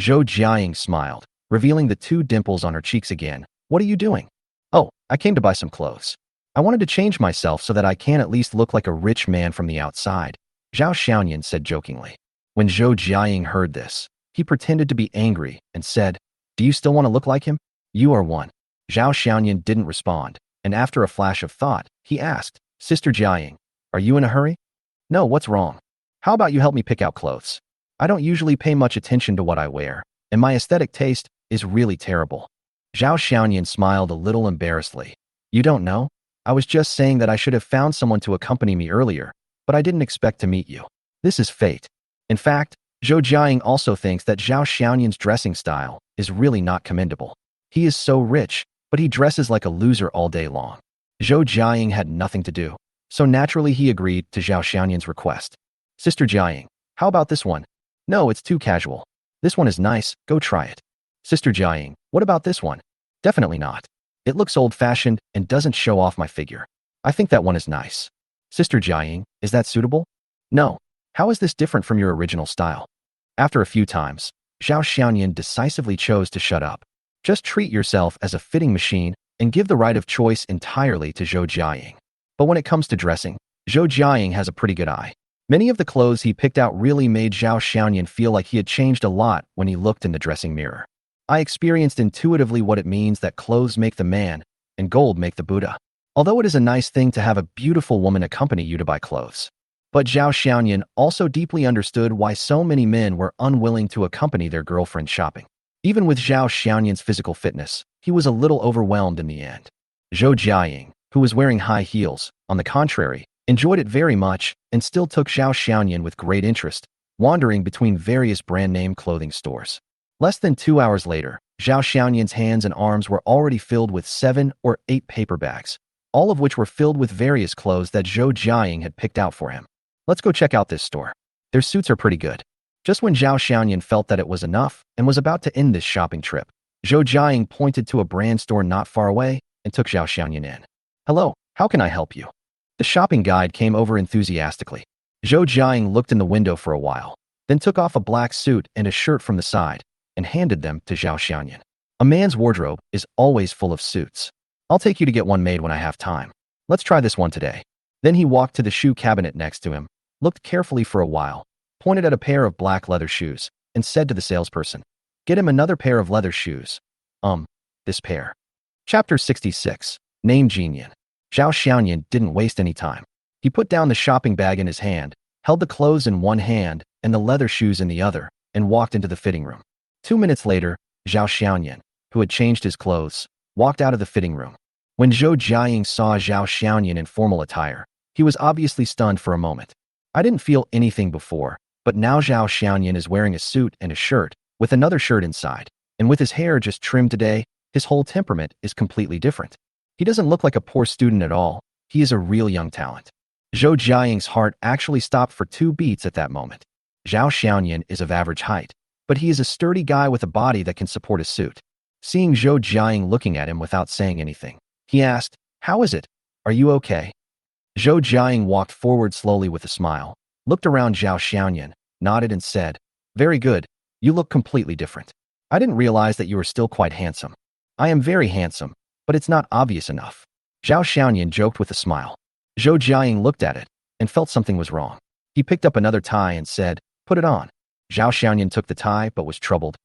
Zhou Jiaying smiled, revealing the two dimples on her cheeks again. "What are you doing?" "Oh, I came to buy some clothes. I wanted to change myself so that I can at least look like a rich man from the outside," Zhao Xiaoyan said jokingly. When Zhou Jiaying heard this, he pretended to be angry and said, "Do you still want to look like him? You are one." Zhao Xiaoyan didn't respond, and after a flash of thought, he asked, "Sister Jiaying, are you in a hurry?" "No, what's wrong? How about you help me pick out clothes? I don't usually pay much attention to what I wear, and my aesthetic taste is really terrible." Zhao Xiaoyan smiled a little embarrassedly. "You don't know? I was just saying that I should have found someone to accompany me earlier, but I didn't expect to meet you. This is fate." In fact, Zhou Jiaying also thinks that Zhao Xiaoyan's dressing style is really not commendable. He is so rich, but he dresses like a loser all day long. Zhou Jiaying had nothing to do, so naturally he agreed to Zhao Xiaoyan's request. "Sister Jiaying, how about this one?" "No, it's too casual." "This one is nice, go try it." "Sister Jiaying, what about this one?" "Definitely not. It looks old-fashioned and doesn't show off my figure." "I think that one is nice." "Sister Jiaying, is that suitable?" "No. How is this different from your original style?" After a few times, Zhao Xiaoyan decisively chose to shut up. Just treat yourself as a fitting machine and give the right of choice entirely to Zhou Jiaying. But when it comes to dressing, Zhou Jiaying has a pretty good eye. Many of the clothes he picked out really made Zhao Xiaoyan feel like he had changed a lot when he looked in the dressing mirror. "I experienced intuitively what it means that clothes make the man and gold make the Buddha. Although it is a nice thing to have a beautiful woman accompany you to buy clothes." But Zhao Xiaoyan also deeply understood why so many men were unwilling to accompany their girlfriend shopping. Even with Zhao Xiaoyan's physical fitness, he was a little overwhelmed in the end. Zhou Jiaying, who was wearing high heels, on the contrary, enjoyed it very much and still took Zhao Xiaoyan with great interest, wandering between various brand-name clothing stores. Less than 2 hours later, Zhao Xiaoyan's hands and arms were already filled with 7 or 8 paper bags, all of which were filled with various clothes that Zhou Jiaying had picked out for him. "Let's go check out this store. Their suits are pretty good." Just when Zhao Xiaoyan felt that it was enough and was about to end this shopping trip, Zhou Jiaying pointed to a brand store not far away and took Zhao Xiaoyan in. "Hello, how can I help you?" The shopping guide came over enthusiastically. Zhou Jiaying looked in the window for a while, then took off a black suit and a shirt from the side and handed them to Zhao Xiaoyan. "A man's wardrobe is always full of suits. I'll take you to get one made when I have time. Let's try this one today." Then he walked to the shoe cabinet next to him, looked carefully for a while, pointed at a pair of black leather shoes, and said to the salesperson, "Get him another pair of leather shoes. This pair." Chapter 66. Name Jinyan. Zhao Xiaoyan didn't waste any time. He put down the shopping bag in his hand, held the clothes in one hand and the leather shoes in the other, and walked into the fitting room. 2 minutes later, Zhao Xiaoyan, who had changed his clothes, walked out of the fitting room. When Zhou Jiaying saw Zhao Xiaoyan in formal attire, he was obviously stunned for a moment. "I didn't feel anything before, but now Zhao Xiaoyan is wearing a suit and a shirt, with another shirt inside, and with his hair just trimmed today, his whole temperament is completely different. He doesn't look like a poor student at all, he is a real young talent." Zhou Jiaying's heart actually stopped for 2 beats at that moment. Zhao Xiaoyan is of average height, but he is a sturdy guy with a body that can support a suit. Seeing Zhou Jiaying looking at him without saying anything, he asked, "How is it? Are you okay?" Zhou Jiaying walked forward slowly with a smile, looked around Zhao Xiaoyan, nodded and said, "Very good, you look completely different. I didn't realize that you were still quite handsome." "I am very handsome, but it's not obvious enough." Zhao Xiaoyan joked with a smile. Zhou Jiaying looked at it and felt something was wrong. He picked up another tie and said, "Put it on." Zhao Xiaoyan took the tie but was troubled.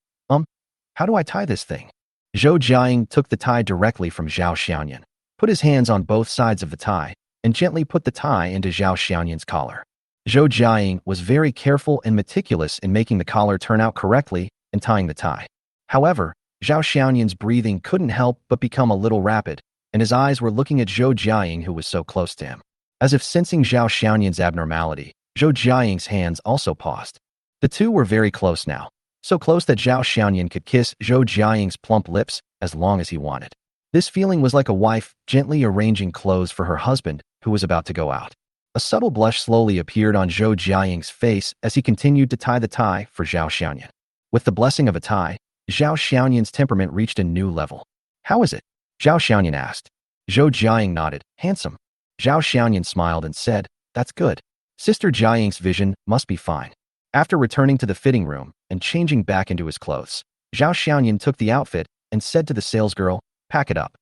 How do I tie this thing?" Zhou Jiaying took the tie directly from Zhao Xiaoyan, put his hands on both sides of the tie, and gently put the tie into Zhao Xiaoyan's collar. Zhou Jiaying was very careful and meticulous in making the collar turn out correctly and tying the tie. However, Zhao Xiaoyan's breathing couldn't help but become a little rapid, and his eyes were looking at Zhou Jiaying, who was so close to him. As if sensing Zhao Xiaoyan's abnormality, Zhou Jiaying's hands also paused. The two were very close now, so close that Zhao Xiaoyan could kiss Zhou Jiaying's plump lips as long as he wanted. This feeling was like a wife gently arranging clothes for her husband who was about to go out. A subtle blush slowly appeared on Zhou Jiaying's face as he continued to tie the tie for Zhao Xiaoyan. With the blessing of a tie, Zhao Xiaoyan's temperament reached a new level. "How is it?" Zhao Xiaoyan asked. Zhou Jiaying nodded. "Handsome." Zhao Xiaoyan smiled and said, "That's good. Sister Jiaying's vision must be fine." After returning to the fitting room and changing back into his clothes, Zhao Xiaoyan took the outfit and said to the salesgirl, "Pack it up."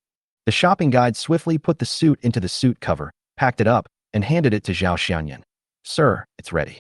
The shopping guide swiftly put the suit into the suit cover, packed it up, and handed it to Zhao Xiaoyan. "Sir, it's ready."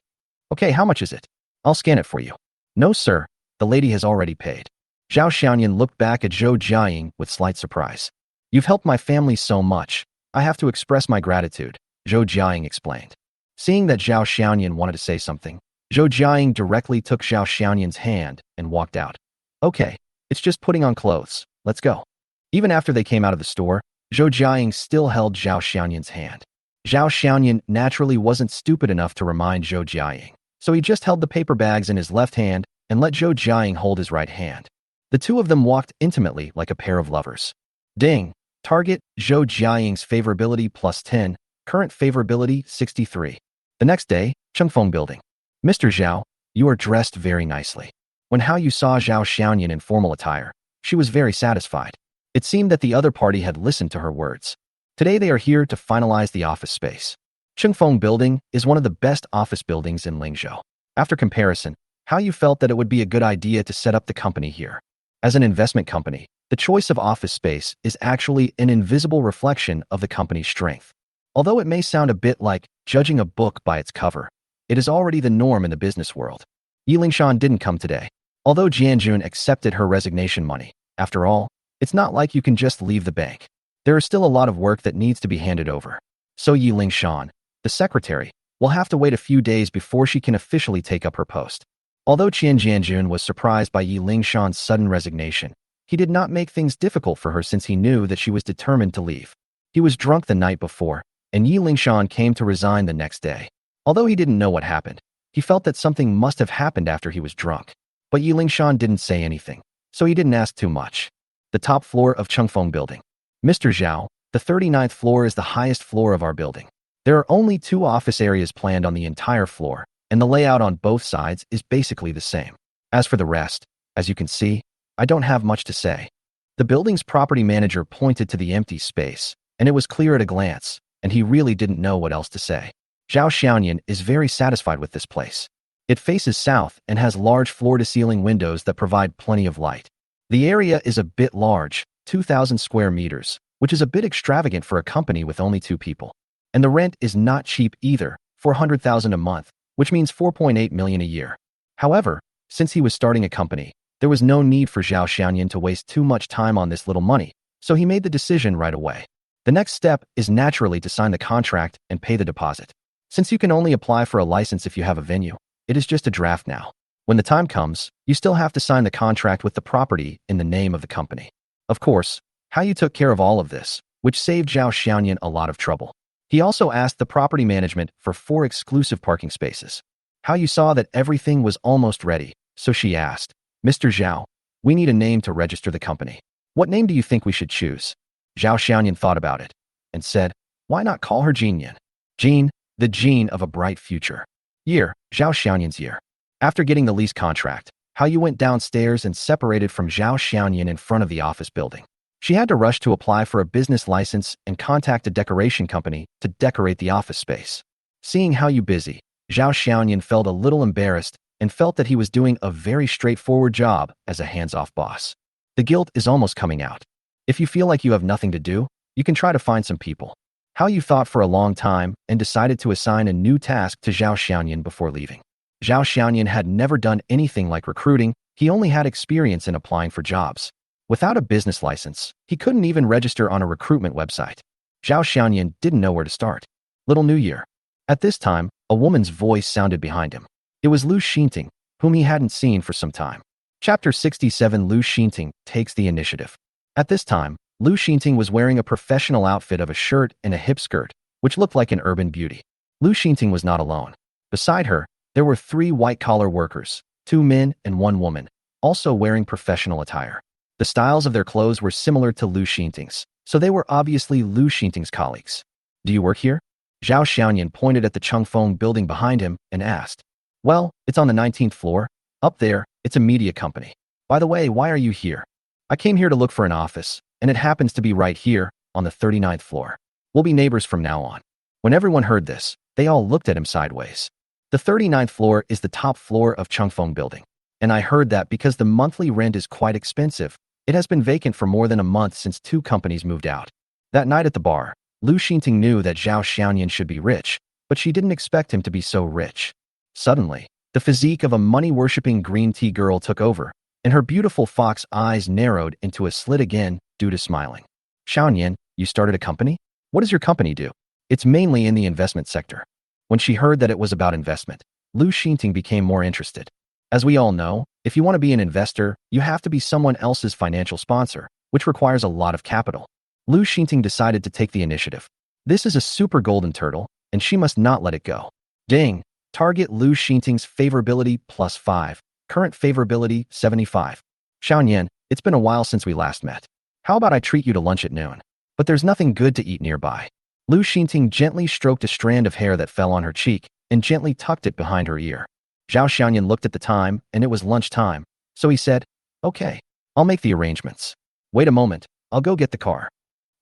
"Okay, how much is it?" "I'll scan it for you." "No, sir. The lady has already paid." Zhao Xiaoyan looked back at Zhou Jiaying with slight surprise. "You've helped my family so much. I have to express my gratitude," Zhou Jiaying explained. Seeing that Zhao Xiaoyan wanted to say something, Zhou Jiaying directly took Zhao Xiaoyan's hand and walked out. "Okay, it's just putting on clothes. Let's go." Even after they came out of the store, Zhou Jiaying still held Zhao Xiaoyan's hand. Zhao Xiaoyan naturally wasn't stupid enough to remind Zhou Jiaying, so he just held the paper bags in his left hand and let Zhou Jiaying hold his right hand. The two of them walked intimately like a pair of lovers. Ding! Target, Zhou Jiaying's favorability +10, current favorability 63. The next day, Chengfeng Building. "Mr. Zhao, you are dressed very nicely." When Hao Yu saw Zhao Xiaoyan in formal attire, she was very satisfied. It seemed that the other party had listened to her words. Today they are here to finalize the office space. Chengfeng Building is one of the best office buildings in Lingzhou. After comparison, Hao Yu felt that it would be a good idea to set up the company here. As an investment company, the choice of office space is actually an invisible reflection of the company's strength. Although it may sound a bit like judging a book by its cover, it is already the norm in the business world. Yi Lingshan didn't come today. Although Jianjun accepted her resignation money, after all, it's not like you can just leave the bank. There is still a lot of work that needs to be handed over. So Yi Lingshan, the secretary, will have to wait a few days before she can officially take up her post. Although Qian Jianjun was surprised by Yi Lingshan's sudden resignation, he did not make things difficult for her since he knew that she was determined to leave. He was drunk the night before, and Yi Lingshan came to resign the next day. Although he didn't know what happened, he felt that something must have happened after he was drunk. But Yi Lingshan didn't say anything, so he didn't ask too much. The top floor of Chengfeng Building. "Mr. Zhao, the 39th floor is the highest floor of our building. There are only 2 office areas planned on the entire floor, and the layout on both sides is basically the same. As for the rest, as you can see, I don't have much to say." The building's property manager pointed to the empty space, and it was clear at a glance, and he really didn't know what else to say. Zhao Xiaoyan is very satisfied with this place. It faces south and has large floor-to-ceiling windows that provide plenty of light. The area is a bit large, 2,000 square meters, which is a bit extravagant for a company with only 2 people. And the rent is not cheap either, 400,000 a month, which means 4.8 million a year. However, since he was starting a company, there was no need for Zhao Xiaoyan to waste too much time on this little money, so he made the decision right away. The next step is naturally to sign the contract and pay the deposit. Since you can only apply for a license if you have a venue, it is just a draft now. When the time comes, you still have to sign the contract with the property in the name of the company. Of course, Hao Yu took care of all of this, which saved Zhao Xiaoyan a lot of trouble. He also asked the property management for 4 exclusive parking spaces. Hao Yu saw that everything was almost ready, so she asked, "Mr. Zhao, we need a name to register the company. What name do you think we should choose?" Zhao Xiaoyan thought about it and said, "Why not call her Jean? Jean, the gene of a bright future." Year, Zhao Xiaoyan's year. After getting the lease contract, Hao Yu went downstairs and separated from Zhao Xiaoyan in front of the office building. She had to rush to apply for a business license and contact a decoration company to decorate the office space. Seeing Hao Yu busy, Zhao Xiaoyan felt a little embarrassed and felt that he was doing a very straightforward job as a hands-off boss. The guilt is almost coming out. If you feel like you have nothing to do, you can try to find some people. Hao Yu thought for a long time and decided to assign a new task to Zhao Xiaoyan before leaving. Zhao Xiaoyan had never done anything like recruiting, he only had experience in applying for jobs. Without a business license, he couldn't even register on a recruitment website. Zhao Xiaoyan didn't know where to start. Little New Year. At this time, a woman's voice sounded behind him. It was Lu Xinting, whom he hadn't seen for some time. Chapter 67. Lu Xinting takes the initiative. At this time, Lu Xinting was wearing a professional outfit of a shirt and a hip skirt, which looked like an urban beauty. Lu Xinting was not alone. Beside her, there were 3 white-collar workers, 2 men and 1 woman, also wearing professional attire. The styles of their clothes were similar to Lu Xinting's, so they were obviously Lu Xinting's colleagues. Do you work here? Zhao Xiaoyan pointed at the Changfeng building behind him and asked. Well, it's on the 19th floor. Up there, it's a media company. By the way, why are you here? I came here to look for an office, and it happens to be right here, on the 39th floor. We'll be neighbors from now on. When everyone heard this, they all looked at him sideways. The 39th floor is the top floor of Changfeng building. And I heard that because the monthly rent is quite expensive, it has been vacant for more than a month since 2 companies moved out. That night at the bar, Lu Xinting knew that Zhao Xiaoyan should be rich, but she didn't expect him to be so rich. Suddenly, the physique of a money-worshipping green tea girl took over, and her beautiful fox eyes narrowed into a slit again due to smiling. Xiaoyan, you started a company? What does your company do? It's mainly in the investment sector. When she heard that it was about investment, Lu Xinting became more interested. As we all know, if you want to be an investor, you have to be someone else's financial sponsor, which requires a lot of capital. Lu Xinting decided to take the initiative. This is a super golden turtle, and she must not let it go. Ding! Target Lu Xinting's favorability +5. Current favorability 75. Xiaoyan, it's been a while since we last met. How about I treat you to lunch at noon? But there's nothing good to eat nearby. Lu Xinting gently stroked a strand of hair that fell on her cheek and gently tucked it behind her ear. Zhao Xiaoyan looked at the time, and it was lunchtime, so he said, Okay, I'll make the arrangements. Wait a moment, I'll go get the car.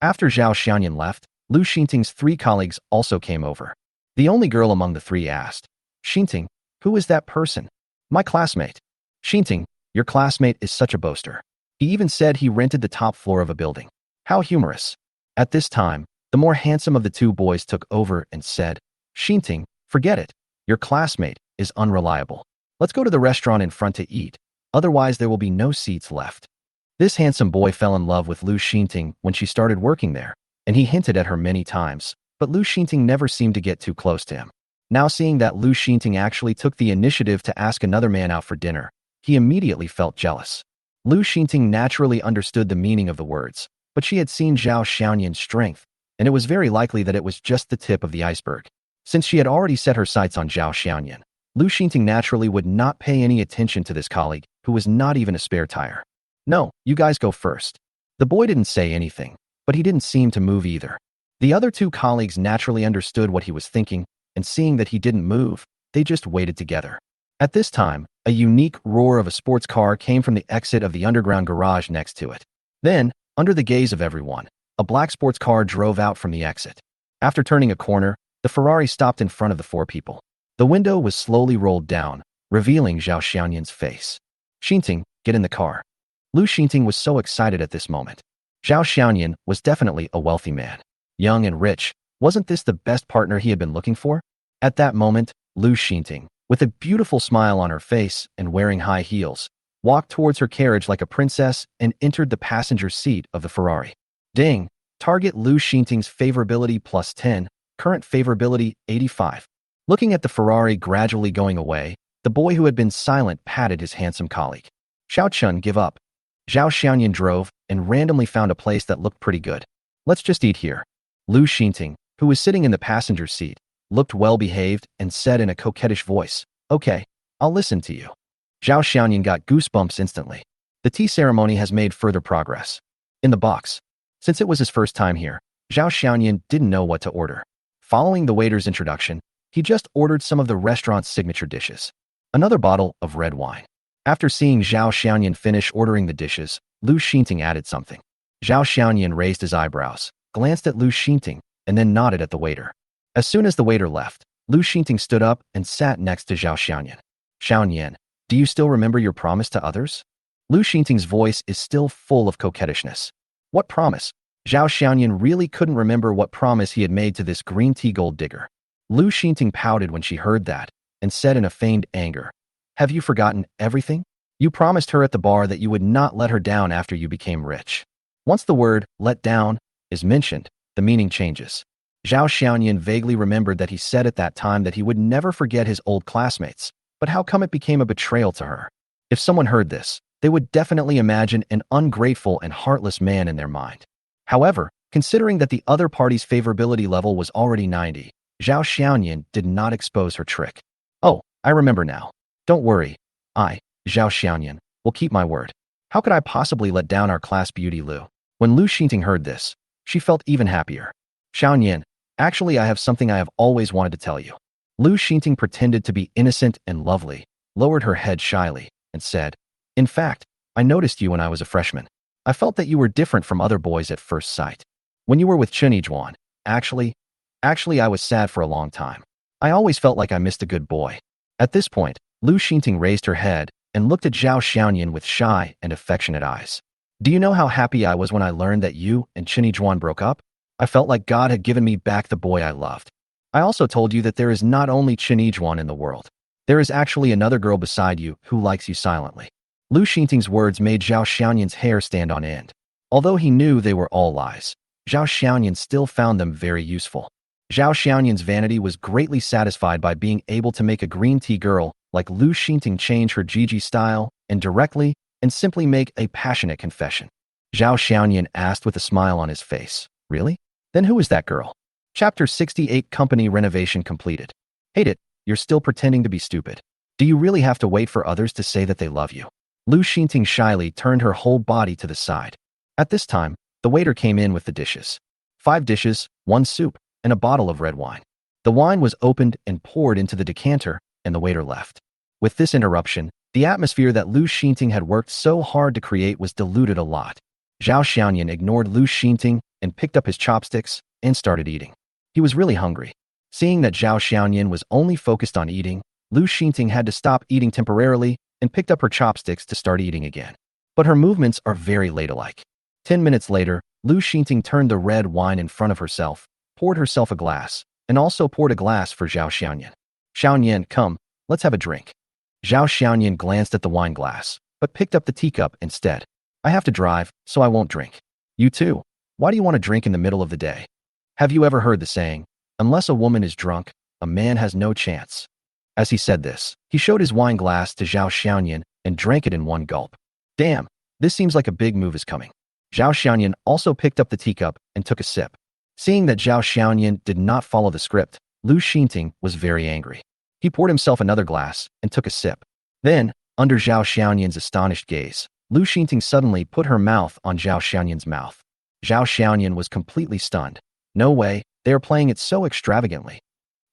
After Zhao Xiaoyan left, Lu Xinting's 3 colleagues also came over. The only girl among the 3 asked, Xinting, who is that person? My classmate. Xinting, your classmate is such a boaster. He even said he rented the top floor of a building. How humorous. At this time, the more handsome of the 2 boys took over and said, Xinting, forget it. Your classmate is unreliable. Let's go to the restaurant in front to eat. Otherwise, there will be no seats left. This handsome boy fell in love with Lu Xinting when she started working there, and he hinted at her many times, but Lu Xinting never seemed to get too close to him. Now seeing that Lu Xinting actually took the initiative to ask another man out for dinner, he immediately felt jealous. Lu Xinting naturally understood the meaning of the words, but she had seen Zhao Xiaoyan's strength, and it was very likely that it was just the tip of the iceberg. Since she had already set her sights on Zhao Xiaoyan, Lu Xinting naturally would not pay any attention to this colleague, who was not even a spare tire. No, you guys go first. The boy didn't say anything, but he didn't seem to move either. The other 2 colleagues naturally understood what he was thinking, and seeing that he didn't move, they just waited together. At this time, a unique roar of a sports car came from the exit of the underground garage next to it. Then, under the gaze of everyone, a black sports car drove out from the exit. After turning a corner, the Ferrari stopped in front of the 4 people. The window was slowly rolled down, revealing Zhao Xiaoyan's face. Xinting, get in the car. Lu Xinting was so excited at this moment. Zhao Xiaoyan was definitely a wealthy man. Young and rich, wasn't this the best partner he had been looking for? At that moment, Lu Xinting, with a beautiful smile on her face and wearing high heels, walked towards her carriage like a princess and entered the passenger seat of the Ferrari. Ding! Target Lu Xinting's favorability +10, current favorability 85. Looking at the Ferrari gradually going away, the boy who had been silent patted his handsome colleague. Xiao Chun, give up. Zhao Xiaoyan drove and randomly found a place that looked pretty good. Let's just eat here. Lu Xinting, who was sitting in the passenger seat, looked well-behaved and said in a coquettish voice, Okay, I'll listen to you. Zhao Xiaoyan got goosebumps instantly. The tea ceremony has made further progress. In the box. Since it was his first time here, Zhao Xiaoyan didn't know what to order. Following the waiter's introduction, he just ordered some of the restaurant's signature dishes. Another bottle of red wine. After seeing Zhao Xiaoyan finish ordering the dishes, Lu Xinting added something. Zhao Xiaoyan raised his eyebrows, glanced at Lu Xinting, and then nodded at the waiter. As soon as the waiter left, Lu Xinting stood up and sat next to Zhao Xiaoyan. Xiaoyan, do you still remember your promise to others? Lu Xinting's voice is still full of coquettishness. What promise? Zhao Xiaoyan really couldn't remember what promise he had made to this green tea gold digger. Lu Xinting pouted when she heard that, and said in a feigned anger, Have you forgotten everything? You promised her at the bar that you would not let her down after you became rich. Once the word, let down, is mentioned, the meaning changes. Zhao Xiaoyan vaguely remembered that he said at that time that he would never forget his old classmates, but how come it became a betrayal to her? If someone heard this, they would definitely imagine an ungrateful and heartless man in their mind. However, considering that the other party's favorability level was already 90, Zhao Xiaoyan did not expose her trick. Oh, I remember now. Don't worry. I, Zhao Xiaoyan, will keep my word. How could I possibly let down our class beauty, Lu? When Lu Xinting heard this, she felt even happier. Xiaoyan, actually I have something I have always wanted to tell you. Lu Xinting pretended to be innocent and lovely, lowered her head shyly, and said, in fact, I noticed you when I was a freshman. I felt that you were different from other boys at first sight. When you were with Chen Yijuan, actually I was sad for a long time. I always felt like I missed a good boy. At this point, Lu Xinting raised her head and looked at Zhao Xiaoyan with shy and affectionate eyes. Do you know how happy I was when I learned that you and Chen Yijuan broke up? I felt like God had given me back the boy I loved. I also told you that there is not only Chen Yijuan in the world. There is actually another girl beside you who likes you silently. Lu Xinting's words made Zhao Xiaoyan's hair stand on end. Although he knew they were all lies, Zhao Xiaoyan still found them very useful. Zhao Xiaoyan's vanity was greatly satisfied by being able to make a green tea girl like Lu Xinting change her Gigi style and directly and simply make a passionate confession. Zhao Xiaoyan asked with a smile on his face, really? Then who is that girl? Chapter 68 Company Renovation Completed. Hate it, you're still pretending to be stupid. Do you really have to wait for others to say that they love you? Lu Xinting shyly turned her whole body to the side. At this time, the waiter came in with the dishes. 5 dishes, 1 soup, and a bottle of red wine. The wine was opened and poured into the decanter, and the waiter left. With this interruption, the atmosphere that Lu Xinting had worked so hard to create was diluted a lot. Zhao Xiaoyan ignored Lu Xinting and picked up his chopsticks and started eating. He was really hungry. Seeing that Zhao Xiaoyan was only focused on eating, Lu Xinting had to stop eating temporarily and picked up her chopsticks to start eating again. But her movements are very ladylike. 10 minutes later, Lu Xinting turned the red wine in front of herself, poured herself a glass, and also poured a glass for Zhao Xiaoyan. Xiaoyan, come, let's have a drink. Zhao Xiaoyan glanced at the wine glass, but picked up the teacup instead. I have to drive, so I won't drink. You too. Why do you want to drink in the middle of the day? Have you ever heard the saying, unless a woman is drunk, a man has no chance? As he said this, he showed his wine glass to Zhao Xiaoyan and drank it in one gulp. Damn, this seems like a big move is coming. Zhao Xiaoyan also picked up the teacup and took a sip. Seeing that Zhao Xiaoyan did not follow the script, Lu Xinting was very angry. He poured himself another glass and took a sip. Then, under Zhao Xiaoyan's astonished gaze, Lu Xinting suddenly put her mouth on Zhao Xiaoyan's mouth. Zhao Xiaoyan was completely stunned. No way, they are playing it so extravagantly.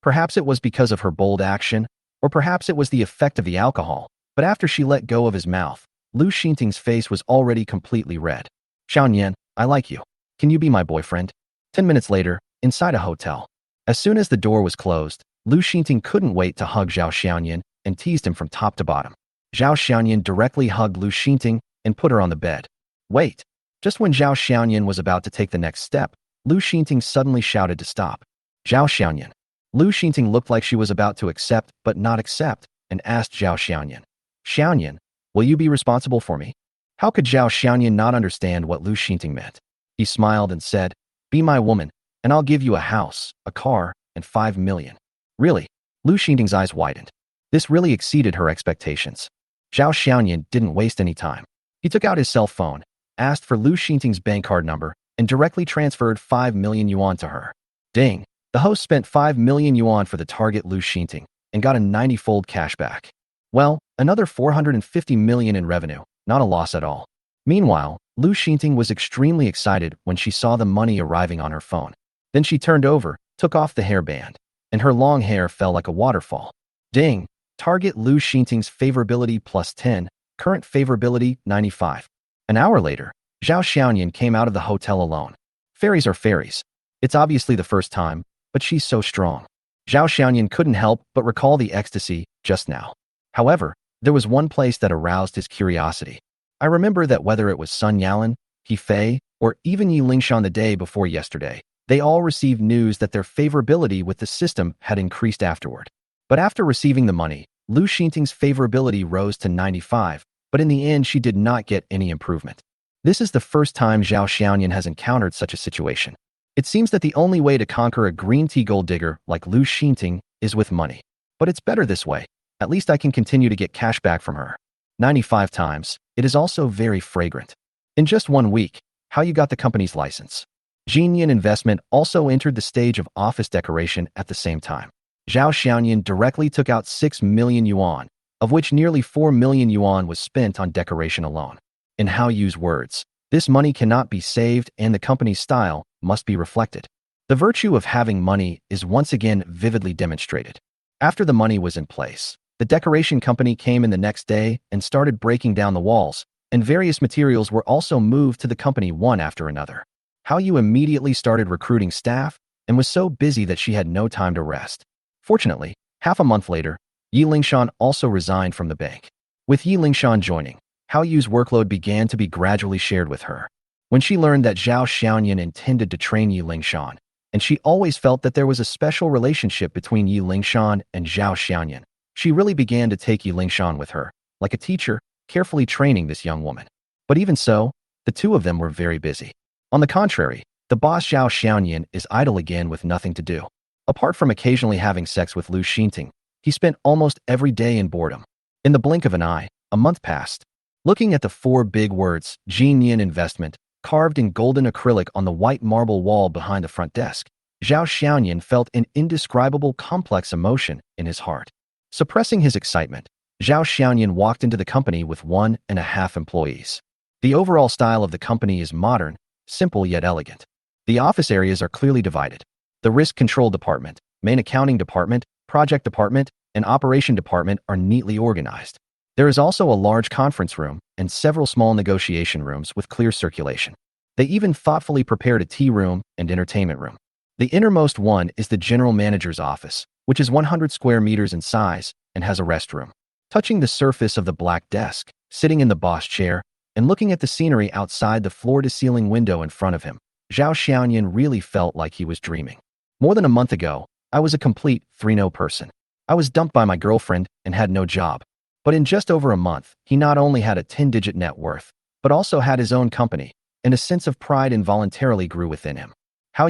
Perhaps it was because of her bold action, or perhaps it was the effect of the alcohol, but after she let go of his mouth, Lu Xinting's face was already completely red. Xiaoyan, I like you. Can you be my boyfriend? 10 minutes later, inside a hotel. As soon as the door was closed, Lu Xinting couldn't wait to hug Zhao Xiaoyan and teased him from top to bottom. Zhao Xiaoyan directly hugged Lu Xinting and put her on the bed. Wait! Just when Zhao Xiaoyan was about to take the next step, Lu Xinting suddenly shouted to stop. Zhao Xiaoyan. Lu Xinting looked like she was about to accept but not accept and asked Zhao Xiaoyan. Xiaoyan, will you be responsible for me? How could Zhao Xiaoyan not understand what Lu Xinting meant? He smiled and said, be my woman, and I'll give you a house, a car, and 5 million. Really? Lu Xinting's eyes widened. This really exceeded her expectations. Zhao Xiaoyan didn't waste any time. He took out his cell phone, asked for Lu Xinting's bank card number, and directly transferred 5 million yuan to her. Ding! The host spent 5 million yuan for the target Lu Xinting and got a 90-fold cashback. Well, another 450 million in revenue, not a loss at all. Meanwhile, Lu Xinting was extremely excited when she saw the money arriving on her phone. Then she turned over, took off the hairband, and her long hair fell like a waterfall. Ding! Target Lu Xinting's favorability plus 10, current favorability 95. An hour later, Zhao Xiaoyan came out of the hotel alone. Fairies are fairies. It's obviously the first time, but she's so strong. Zhao Xiaoyan couldn't help but recall the ecstasy just now. However, there was one place that aroused his curiosity. I remember that whether it was Sun Yalan, He Fei, or even Yi Lingshan the day before yesterday, they all received news that their favorability with the system had increased afterward. But after receiving the money, Lu Xinting's favorability rose to 95, but in the end she did not get any improvement. This is the first time Zhao Xiaoyan has encountered such a situation. It seems that the only way to conquer a green tea gold digger like Lu Xinting is with money. But it's better this way. At least I can continue to get cash back from her. 95 times. It is also very fragrant. In just 1 week, how you got the company's license? Jinyan Investment also entered the stage of office decoration at the same time. Zhao Xiaoyan directly took out 6 million yuan, of which nearly 4 million yuan was spent on decoration alone. In Hao Yu's words, this money cannot be saved and the company's style must be reflected. The virtue of having money is once again vividly demonstrated. After the money was in place, the decoration company came in the next day and started breaking down the walls, and various materials were also moved to the company one after another. Hao Yu immediately started recruiting staff and was so busy that she had no time to rest. Fortunately, half a month later, Yi Lingshan also resigned from the bank. With Yi Lingshan joining, Hao Yu's workload began to be gradually shared with her. When she learned that Zhao Xiaoyan intended to train Yi Lingshan, and she always felt that there was a special relationship between Yi Lingshan and Zhao Xiaoyan, she really began to take Yi Lingshan with her, like a teacher, carefully training this young woman. But even so, the two of them were very busy. On the contrary, the boss Zhao Xiaoyan is idle again with nothing to do. Apart from occasionally having sex with Lu Xinting, he spent almost every day in boredom. In the blink of an eye, a month passed. Looking at the four big words, Jinyan Investment, carved in golden acrylic on the white marble wall behind the front desk, Zhao Xiaoyan felt an indescribable complex emotion in his heart. Suppressing his excitement, Zhao Xiaoyan walked into the company with 1.5 employees. The overall style of the company is modern, simple yet elegant. The office areas are clearly divided. The risk control department, main accounting department, project department, and operation department are neatly organized. There is also a large conference room and several small negotiation rooms with clear circulation. They even thoughtfully prepared a tea room and entertainment room. The innermost one is the general manager's office, which is 100 square meters in size and has a restroom. Touching the surface of the black desk, sitting in the boss chair, and looking at the scenery outside the floor-to-ceiling window in front of him, Zhao Xiaoyan really felt like he was dreaming. More than a month ago, I was a complete 3-no person. I was dumped by my girlfriend and had no job. But in just over a month, he not only had a 10-digit net worth, but also had his own company, and a sense of pride involuntarily grew within him. How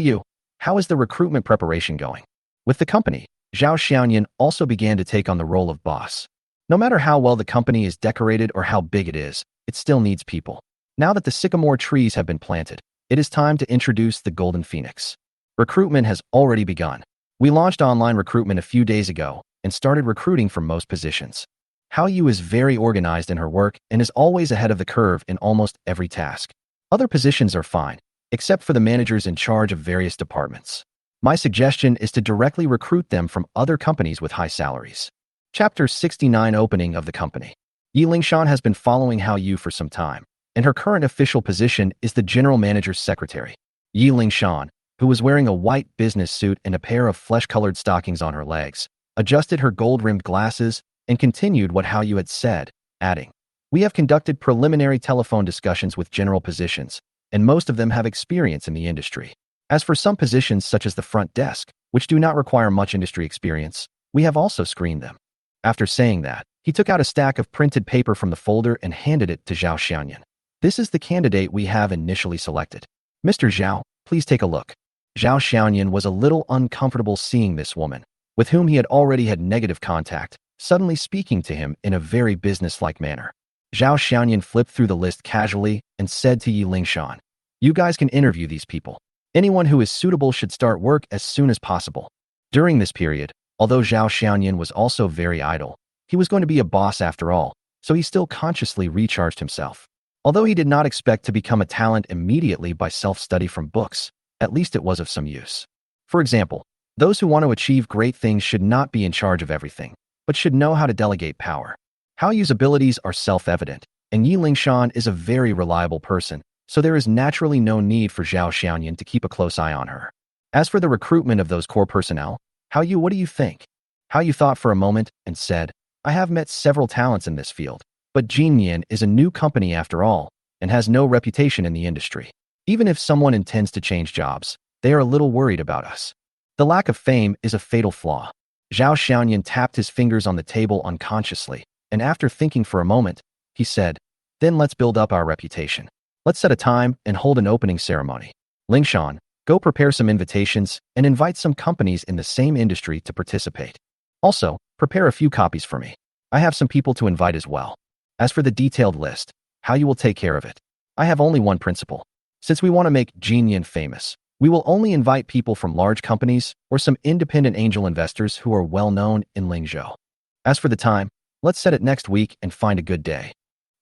is the recruitment preparation going? With the company, Zhao Xiaoyan also began to take on the role of boss. No matter how well the company is decorated or how big it still needs people. Now that the sycamore trees have been planted, it is time to introduce the golden phoenix. Recruitment has already begun. We launched online recruitment a few days ago and started recruiting for most positions. Hao Yu is very organized in her work and is always ahead of the curve in almost every task. Other positions are fine, except for the managers in charge of various departments. My suggestion is to directly recruit them from other companies with high salaries. Chapter 69 Opening of the Company. Yi Lingshan has been following Hao Yu for some time, and her current official position is the general manager's secretary. Yi Lingshan, who was wearing a white business suit and a pair of flesh-colored stockings on her legs, adjusted her gold-rimmed glasses and continued what Hao Yu had said, adding, "We have conducted preliminary telephone discussions with general positions, and most of them have experience in the industry. As for some positions such as the front desk, which do not require much industry experience, we have also screened them." After saying that, he took out a stack of printed paper from the folder and handed it to Zhao Xiaoyan. "This is the candidate we have initially selected. Mr. Zhao, please take a look." Zhao Xiaoyan was a little uncomfortable seeing this woman, with whom he had already had negative contact, suddenly speaking to him in a very business-like manner. Zhao Xiaoyan flipped through the list casually and said to Yi Lingshan, "You guys can interview these people. Anyone who is suitable should start work as soon as possible." During this period, although Zhao Xiaoyan was also very idle, he was going to be a boss after all, so he still consciously recharged himself. Although he did not expect to become a talent immediately by self-study from books, at least it was of some use. For example, those who want to achieve great things should not be in charge of everything, but should know how to delegate power. Hao Yu's abilities are self-evident, and Yi Lingshan is a very reliable person, so there is naturally no need for Zhao Xiaoyan to keep a close eye on her. As for the recruitment of those core personnel, Hao Yu, what do you think? Hao Yu thought for a moment and said, "I have met several talents in this field, but Jinyan is a new company after all, and has no reputation in the industry. Even if someone intends to change jobs, they are a little worried about us. The lack of fame is a fatal flaw." Zhao Xiaoyan tapped his fingers on the table unconsciously, and after thinking for a moment, he said, "Then let's build up our reputation. Let's set a time and hold an opening ceremony. Lingshan, go prepare some invitations and invite some companies in the same industry to participate. Also, prepare a few copies for me. I have some people to invite as well. As for the detailed list, how you will take care of it. I have only one principle. Since we want to make Jinyan famous, we will only invite people from large companies or some independent angel investors who are well known in Lingzhou. As for the time, let's set it next week and find a good day."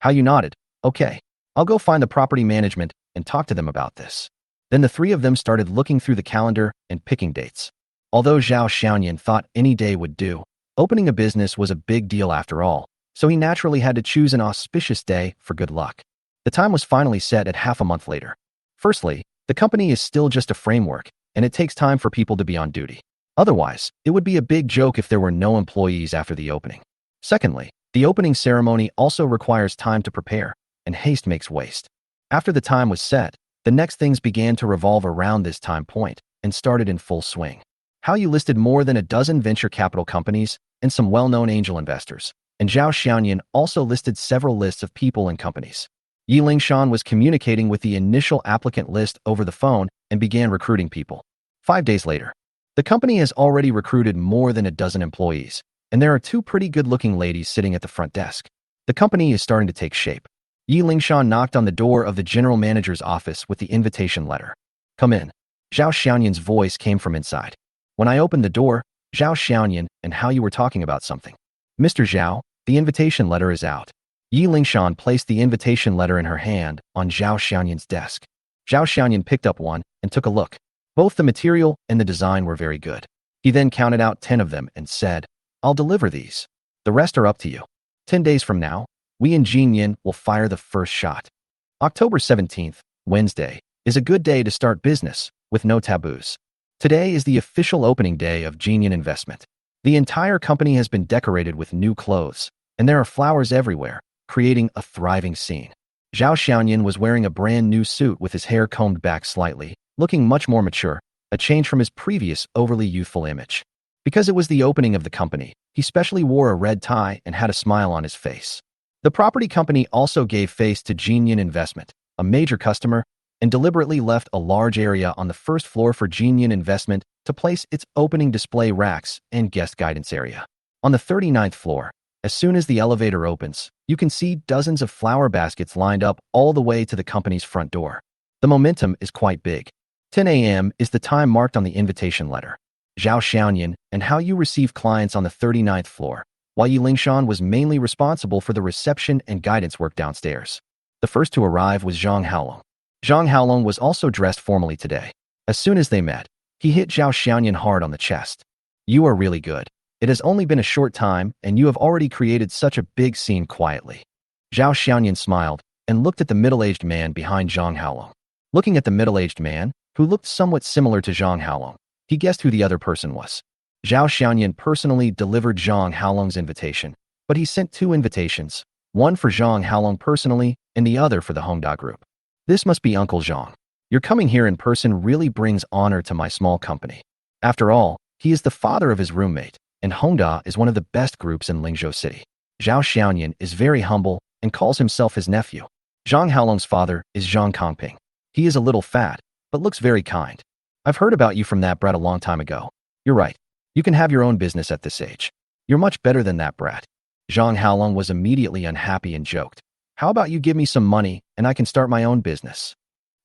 Hao Yu nodded. "Okay." I'll go find the property management and talk to them about this. Then the three of them started looking through the calendar and picking dates. Although Zhao Xiaoyan thought any day would do, opening a business was a big deal after all, so he naturally had to choose an auspicious day for good luck. The time was finally set at half a month later. Firstly, the company is still just a framework, and it takes time for people to be on duty. Otherwise, it would be a big joke if there were no employees after the opening. Secondly, the opening ceremony also requires time to prepare, and haste makes waste. After the time was set, the next things began to revolve around this time point and started in full swing. How you listed more than a dozen venture capital companies and some well-known angel investors, and Zhao Xiaoyan also listed several lists of people and companies. Yi Lingshan was communicating with the initial applicant list over the phone and began recruiting people. 5 days later, the company has already recruited more than a dozen employees, and there are two pretty good-looking ladies sitting at the front desk. The company is starting to take shape. Yi Lingshan knocked on the door of the general manager's office with the invitation letter. "Come in." Zhao Xiaoyan's voice came from inside. When I opened the door, "Zhao Xiaoyan, and how you were talking about something." "Mr. Zhao, the invitation letter is out." Yi Lingshan placed the invitation letter in her hand on Zhao Xiaoyan's desk. Zhao Xiaoyan picked up one and took a look. Both the material and the design were very good. He then counted out 10 of them and said, "I'll deliver these. The rest are up to you. 10 days from now, we in Jinyan will fire the first shot." October 17th, Wednesday, is a good day to start business with no taboos. Today is the official opening day of Jinyan Investment. The entire company has been decorated with new clothes, and there are flowers everywhere, creating a thriving scene. Zhao Xiaoyan was wearing a brand new suit with his hair combed back slightly, looking much more mature, a change from his previous overly youthful image. Because it was the opening of the company, he specially wore a red tie and had a smile on his face. The property company also gave face to Jinyan Investment, a major customer, and deliberately left a large area on the first floor for Jinyan Investment to place its opening display racks and guest guidance area. On the 39th floor, as soon as the elevator opens, you can see dozens of flower baskets lined up all the way to the company's front door. The momentum is quite big. 10 a.m. is the time marked on the invitation letter. Zhao Xiaoyan, and how you receive clients on the 39th floor, while Yi Lingshan was mainly responsible for the reception and guidance work downstairs. The first to arrive was Zhang Haolong. Zhang Haolong was also dressed formally today. As soon as they met, he hit Zhao Xiaoyan hard on the chest. "You are really good. It has only been a short time, and you have already created such a big scene quietly." Zhao Xiaoyan smiled and looked at the middle-aged man behind Zhang Haolong. Looking at the middle-aged man, who looked somewhat similar to Zhang Haolong, he guessed who the other person was. Zhao Xiaoyan personally delivered Zhang Haolong's invitation, but he sent 2 invitations, one for Zhang Haolong personally and the other for the Hongda Group. "This must be Uncle Zhang. Your coming here in person really brings honor to my small company. After all, he is the father of his roommate, and Hongda is one of the best groups in Lingzhou City." Zhao Xiaoyan is very humble and calls himself his nephew. Zhang Haolong's father is Zhang Kongping. He is a little fat, but looks very kind. "I've heard about you from that brat a long time ago. You're right. You can have your own business at this age. You're much better than that brat." Zhang Haolong was immediately unhappy and joked, "How about you give me some money and I can start my own business?"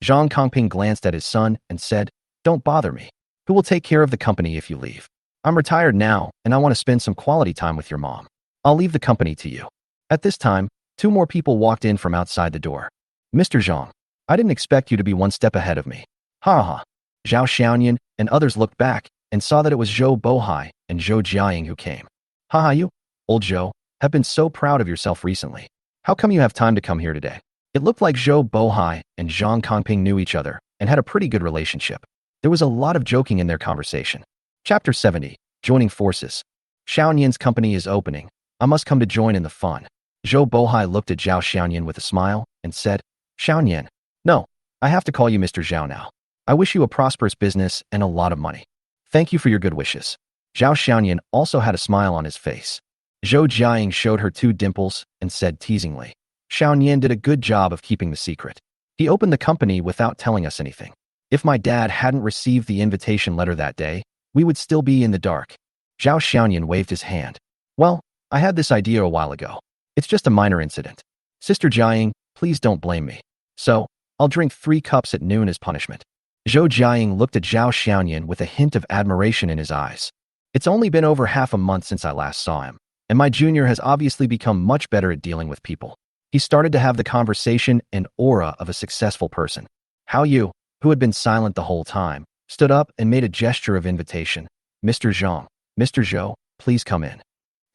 Zhang Kongping glanced at his son and said, "Don't bother me. Who will take care of the company if you leave? I'm retired now and I want to spend some quality time with your mom. I'll leave the company to you." At this time, 2 more people walked in from outside the door. "Mr. Zhang, I didn't expect you to be one step ahead of me." "Ha ha." Zhao Xiaoyan and others looked back and saw that it was Zhou Bohai and Zhou Jiaying who came. "Ha ha, you, old Zhou, have been so proud of yourself recently. How come you have time to come here today?" It looked like Zhou Bohai and Zhang Kongping knew each other and had a pretty good relationship. There was a lot of joking in their conversation. Chapter 70, Joining Forces. "Xiaoyan's company is opening. I must come to join in the fun." Zhou Bohai looked at Zhao Xiaoyan with a smile and said, "Xiaoyan, no, I have to call you Mr. Zhao now. I wish you a prosperous business and a lot of money. Thank you for your good wishes." Zhao Xiaoyan also had a smile on his face. Zhou Jiaying showed her 2 dimples and said teasingly, "Xiaoyan did a good job of keeping the secret. He opened the company without telling us anything. If my dad hadn't received the invitation letter that day, we would still be in the dark." Zhao Xiaoyan waved his hand. "Well, I had this idea a while ago. It's just a minor incident. Sister Jiaying, please don't blame me. So, I'll drink 3 cups at noon as punishment." Zhou Jiaying looked at Zhao Xiaoyan with a hint of admiration in his eyes. "It's only been over half a month since I last saw him, and my junior has obviously become much better at dealing with people. He started to have the conversation and aura of a successful person. Hao Yu, who had been silent the whole time, stood up and made a gesture of invitation. Mr. Zhang, Mr. Zhou, please come in.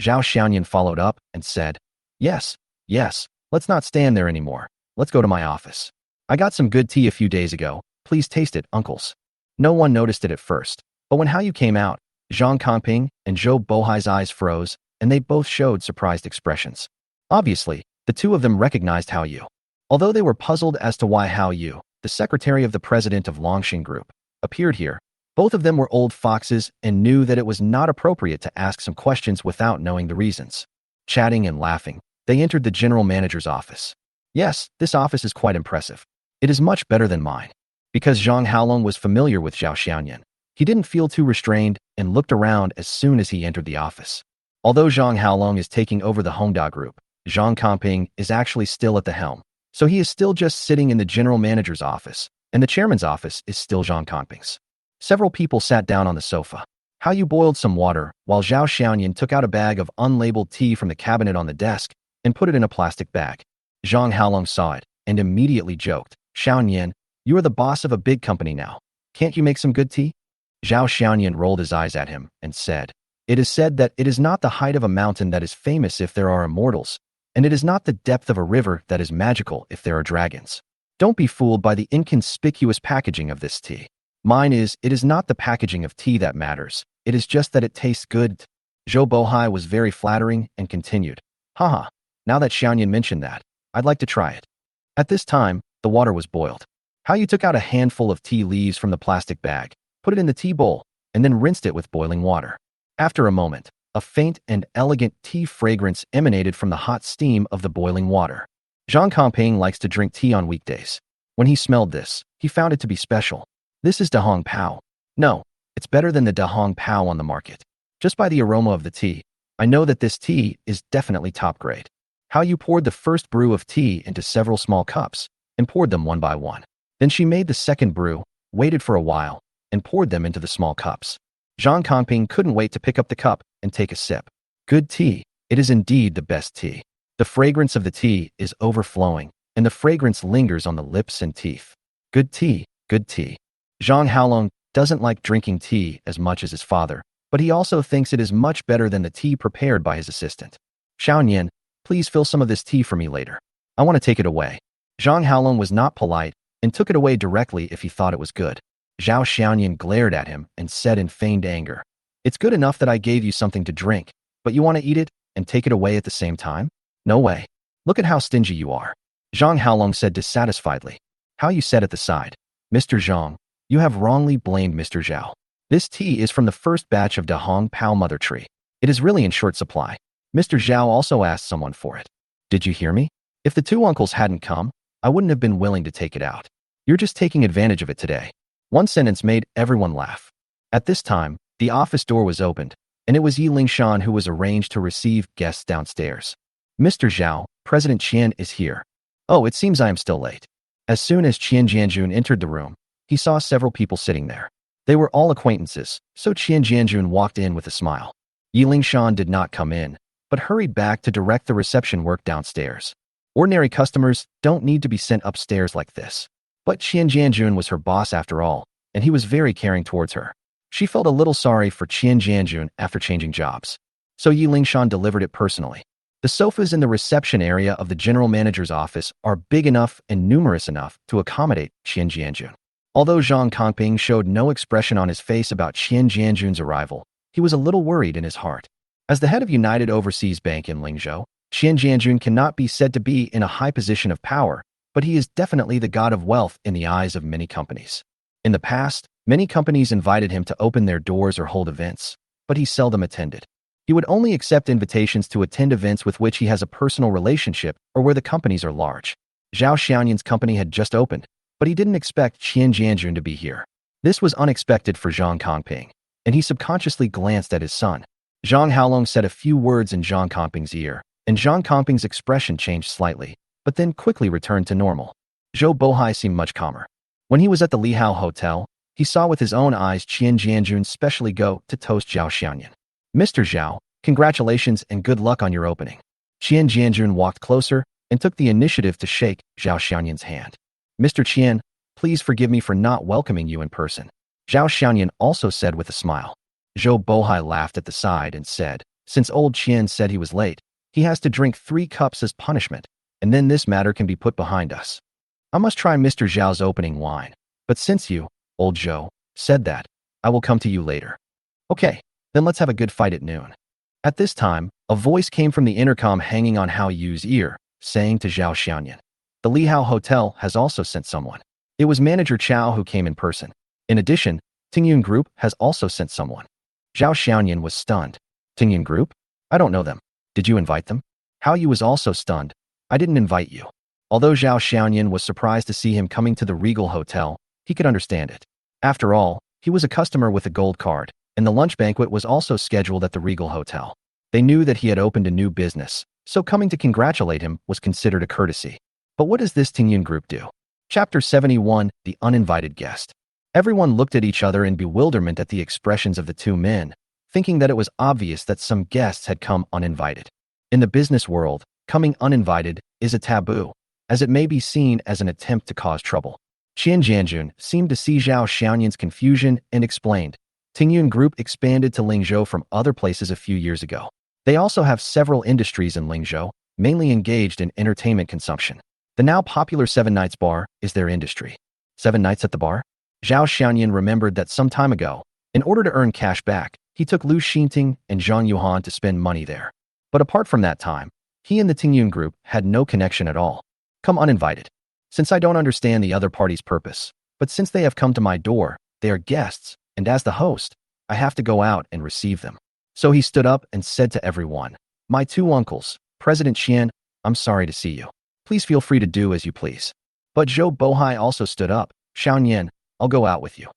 Zhao Xiaoyan followed up and said, yes, yes, let's not stand there anymore. Let's go to my office. I got some good tea a few days ago. Please taste it, uncles. No one noticed it at first, but when Hao Yu came out, Zhang Kangping and Zhou Bohai's eyes froze, and they both showed surprised expressions. Obviously, the two of them recognized Hao Yu. Although they were puzzled as to why Hao Yu, the secretary of the president of Longxing Group, appeared here, both of them were old foxes and knew that it was not appropriate to ask some questions without knowing the reasons. Chatting and laughing, they entered the general manager's office. Yes, this office is quite impressive. It is much better than mine. Because Zhang Haolong was familiar with Zhao Xiaoyan, he didn't feel too restrained and looked around as soon as he entered the office. Although Zhang Haolong is taking over the Hongda Group, Zhang Kangping is actually still at the helm, so he is still just sitting in the general manager's office, and the chairman's office is still Zhang Kangping's. Several people sat down on the sofa. Hao Yu boiled some water, while Zhao Xiaoyan took out a bag of unlabeled tea from the cabinet on the desk and put it in a plastic bag. Zhang Haolong saw it and immediately joked, Xiaoyan, you are the boss of a big company now. Can't you make some good tea? Zhao Xiaoyan rolled his eyes at him and said, it is said that it is not the height of a mountain that is famous if there are immortals, and it is not the depth of a river that is magical if there are dragons. Don't be fooled by the inconspicuous packaging of this tea. It is not the packaging of tea that matters. It is just that it tastes good. Zhou Bohai was very flattering and continued, haha, now that Xiaoyan mentioned that, I'd like to try it. At this time, the water was boiled. Hao Yu took out a handful of tea leaves from the plastic bag, put it in the tea bowl, and then rinsed it with boiling water. After a moment, a faint and elegant tea fragrance emanated from the hot steam of the boiling water. Zhang Kangping likes to drink tea on weekdays. When he smelled this, he found it to be special. This is Dahong Pao. No, it's better than the Dahong Pao on the market. Just by the aroma of the tea, I know that this tea is definitely top grade. Hao Yu poured the first brew of tea into several small cups and poured them one by one. Then she made the second brew, waited for a while, and poured them into the small cups. Zhang Kangping couldn't wait to pick up the cup and take a sip. Good tea. It is indeed the best tea. The fragrance of the tea is overflowing, and the fragrance lingers on the lips and teeth. Good tea, good tea. Zhang Haolong doesn't like drinking tea as much as his father, but he also thinks it is much better than the tea prepared by his assistant. Xiaoyan, please fill some of this tea for me later. I want to take it away. Zhang Haolong was not polite and took it away directly if he thought it was good. Zhao Xiaoyan glared at him and said in feigned anger, it's good enough that I gave you something to drink, but you want to eat it and take it away at the same time? No way. Look at how stingy you are. Zhang Haolong said dissatisfiedly. Hao Yu said at the side, Mr. Zhang, you have wrongly blamed Mr. Zhao. This tea is from the first batch of Dahong Pao mother tree. It is really in short supply. Mr. Zhao also asked someone for it. Did you hear me? If the two uncles hadn't come, I wouldn't have been willing to take it out. You're just taking advantage of it today. One sentence made everyone laugh. At this time, the office door was opened, and it was Yi Lingshan who was arranged to receive guests downstairs. Mr. Zhao, President Qian is here. Oh, it seems I am still late. As soon as Qian Jianjun entered the room, he saw several people sitting there. They were all acquaintances, so Qian Jianjun walked in with a smile. Yi Lingshan did not come in, but hurried back to direct the reception work downstairs. Ordinary customers don't need to be sent upstairs like this. But Qian Jianjun was her boss after all, and he was very caring towards her. She felt a little sorry for Qian Jianjun after changing jobs. So Yi Lingshan delivered it personally. The sofas in the reception area of the general manager's office are big enough and numerous enough to accommodate Qian Jianjun. Although Zhang Kangping showed no expression on his face about Qian Jianjun's arrival, he was a little worried in his heart. As the head of United Overseas Bank in Lingzhou, Qian Jianjun cannot be said to be in a high position of power, but he is definitely the god of wealth in the eyes of many companies. In the past, many companies invited him to open their doors or hold events, but he seldom attended. He would only accept invitations to attend events with which he has a personal relationship or where the companies are large. Zhao Xiaoyan's company had just opened, but he didn't expect Qian Jianjun to be here. This was unexpected for Zhang Kangping, and he subconsciously glanced at his son. Zhang Haolong said a few words in Zhang Kangping's ear, and Zhang Kangping's expression changed slightly, but then quickly returned to normal. Zhou Bohai seemed much calmer. When he was at the Lihao Hotel, he saw with his own eyes Qian Jianjun specially go to toast Zhao Xiaoyan. Mr. Zhao, congratulations and good luck on your opening. Qian Jianjun walked closer and took the initiative to shake Zhao Xianyan's hand. Mr. Qian, please forgive me for not welcoming you in person, Zhao Xianyan also said with a smile. Zhou Bohai laughed at the side and said, since old Qian said he was late, he has to drink 3 cups as punishment, and then this matter can be put behind us. I must try Mr. Zhao's opening wine, but since you, old Zhou, said that, I will come to you later. Okay, then let's have a good fight at noon. At this time, a voice came from the intercom hanging on Hao Yu's ear, saying to Zhao Xianyan, the Li Hao Hotel has also sent someone. It was manager Chao who came in person. In addition, Tingyun Group has also sent someone. Zhao Xianyan was stunned. Tingyun Group? I don't know them. Did you invite them? Hao Yu was also stunned. I didn't invite you. Although Zhao Xianyan was surprised to see him coming to the Regal Hotel, he could understand it. After all, he was a customer with a gold card, and the lunch banquet was also scheduled at the Regal Hotel. They knew that he had opened a new business, so coming to congratulate him was considered a courtesy. But what does this Tingyun Group do? Chapter 71, The Uninvited Guest. Everyone looked at each other in bewilderment at the expressions of the two men, thinking that it was obvious that some guests had come uninvited. In the business world, coming uninvited is a taboo, as it may be seen as an attempt to cause trouble. Chen Jianjun seemed to see Zhao Xianyan's confusion and explained, Tingyun Group expanded to Lingzhou from other places a few years ago. They also have several industries in Lingzhou, mainly engaged in entertainment consumption. The now popular 7 Nights Bar is their industry. 7 nights at the bar? Zhao Xianyan remembered that some time ago, in order to earn cash back, he took Lu Xinting and Zhang Yuan to spend money there. But apart from that time, he and the Tingyun Group had no connection at all. Come uninvited. Since I don't understand the other party's purpose, but since they have come to my door, they are guests, and as the host, I have to go out and receive them. So he stood up and said to everyone, my 2 uncles, President Qian, I'm sorry to see you. Please feel free to do as you please. But Zhou Bohai also stood up, Xianyan, I'll go out with you.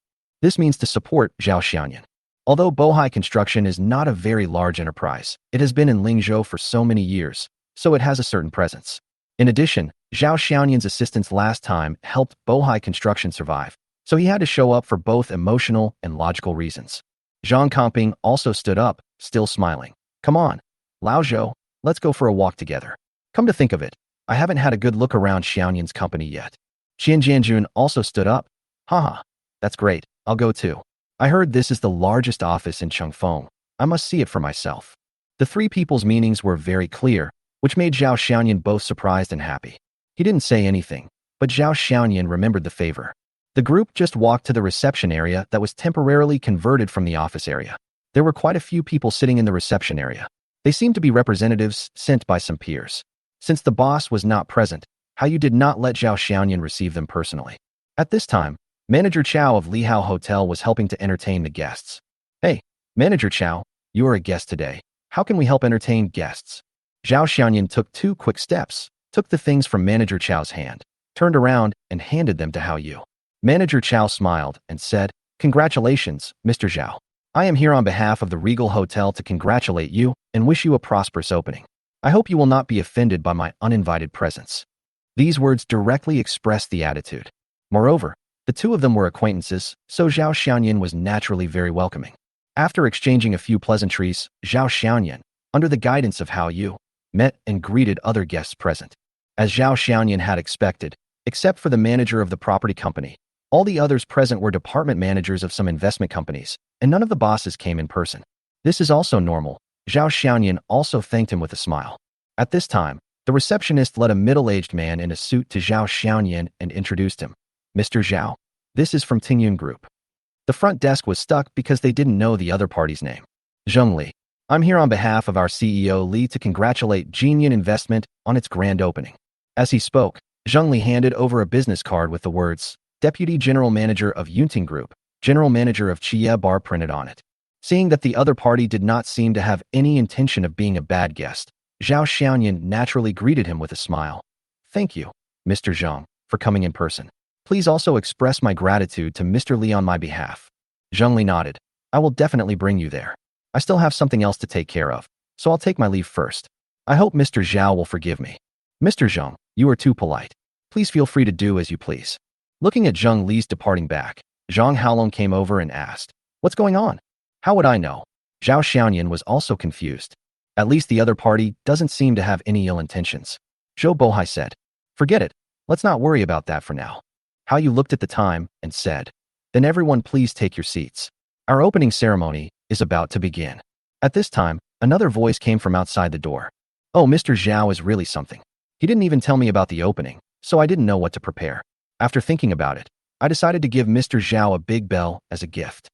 This means to support Zhao Xianyan. Although Bohai Construction is not a very large enterprise, it has been in Lingzhou for so many years, so it has a certain presence. In addition, Zhao Xianyan's assistance last time helped Bohai Construction survive, so he had to show up for both emotional and logical reasons. Zhang Kongping also stood up, still smiling. Come on, Lao Zhou, let's go for a walk together. Come to think of it, I haven't had a good look around Xianyan's company yet. Qian Jianjun also stood up. Haha, that's great, I'll go too. I heard this is the largest office in Chengfeng. I must see it for myself. The 3 people's meanings were very clear, which made Zhao Xianyan both surprised and happy. He didn't say anything, but Zhao Xianyan remembered the favor. The group just walked to the reception area that was temporarily converted from the office area. There were quite a few people sitting in the reception area. They seemed to be representatives sent by some peers. Since the boss was not present, Hao Yu did not let Zhao Xianyan receive them personally. At this time, Manager Chao of Li Hao Hotel was helping to entertain the guests. Hey, Manager Chao, you are a guest today. How can we help entertain guests? Zhao Xianyan took 2 quick steps, took the things from Manager Chao's hand, turned around and handed them to Hao Yu. Manager Chao smiled and said, Congratulations, Mr. Zhao. I am here on behalf of the Regal Hotel to congratulate you and wish you a prosperous opening. I hope you will not be offended by my uninvited presence. These words directly expressed the attitude. Moreover, the 2 of them were acquaintances, so Zhao Xianyan was naturally very welcoming. After exchanging a few pleasantries, Zhao Xianyan, under the guidance of Hao Yu, met and greeted other guests present. As Zhao Xianyan had expected, except for the manager of the property company, all the others present were department managers of some investment companies, and none of the bosses came in person. This is also normal. Zhao Xianyan also thanked him with a smile. At this time, the receptionist led a middle-aged man in a suit to Zhao Xianyan and introduced him. Mr. Zhao, this is from Tingyun Group. The front desk was stuck because they didn't know the other party's name. Zheng Li, I'm here on behalf of our CEO Li to congratulate Jinyan Investment on its grand opening. As he spoke, Zheng Li handed over a business card with the words, Deputy General Manager of Yunting Group, General Manager of Chia Bar printed on it. Seeing that the other party did not seem to have any intention of being a bad guest, Zhao Xianyan naturally greeted him with a smile. Thank you, Mr. Zhang, for coming in person. Please also express my gratitude to Mr. Li on my behalf. Zheng Li nodded. I will definitely bring you there. I still have something else to take care of, so I'll take my leave first. I hope Mr. Zhao will forgive me. Mr. Zheng, you are too polite. Please feel free to do as you please. Looking at Zheng Li's departing back, Zhang Haolong came over and asked, What's going on? How would I know? Zhao Xianyan was also confused. At least the other party doesn't seem to have any ill intentions. Zhou Bohai said. Forget it. Let's not worry about that for now. How you looked at the time and said, then everyone please take your seats. Our opening ceremony is about to begin. At this time, another voice came from outside the door. Oh, Mr. Zhao is really something. He didn't even tell me about the opening, so I didn't know what to prepare. After thinking about it, I decided to give Mr. Zhao a big bell as a gift.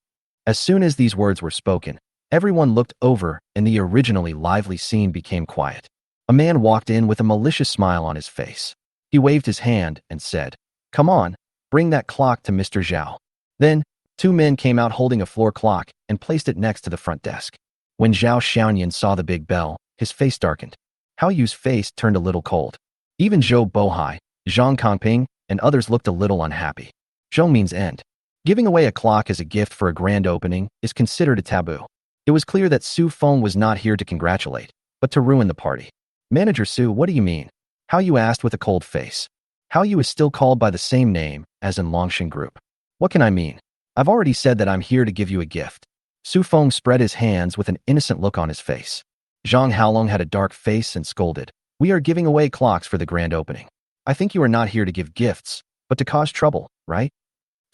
As soon as these words were spoken, everyone looked over and the originally lively scene became quiet. A man walked in with a malicious smile on his face. He waved his hand and said, come on, bring that clock to Mr. Zhao. Then, two men came out holding a floor clock and placed it next to the front desk. When Zhao Xiaoyan saw the big bell, his face darkened. Hao Yu's face turned a little cold. Even Zhou Bohai, Zhang Kongping, and others looked a little unhappy. Zhou means end. Giving away a clock as a gift for a grand opening is considered a taboo. It was clear that Su Feng was not here to congratulate, but to ruin the party. Manager Su, what do you mean? Hao Yu asked with a cold face. Hao Yu is still called by the same name as in Longshan Group. What can I mean? I've already said that I'm here to give you a gift. Su Feng spread his hands with an innocent look on his face. Zhang Haolong had a dark face and scolded. We are giving away clocks for the grand opening. I think you are not here to give gifts, but to cause trouble, right?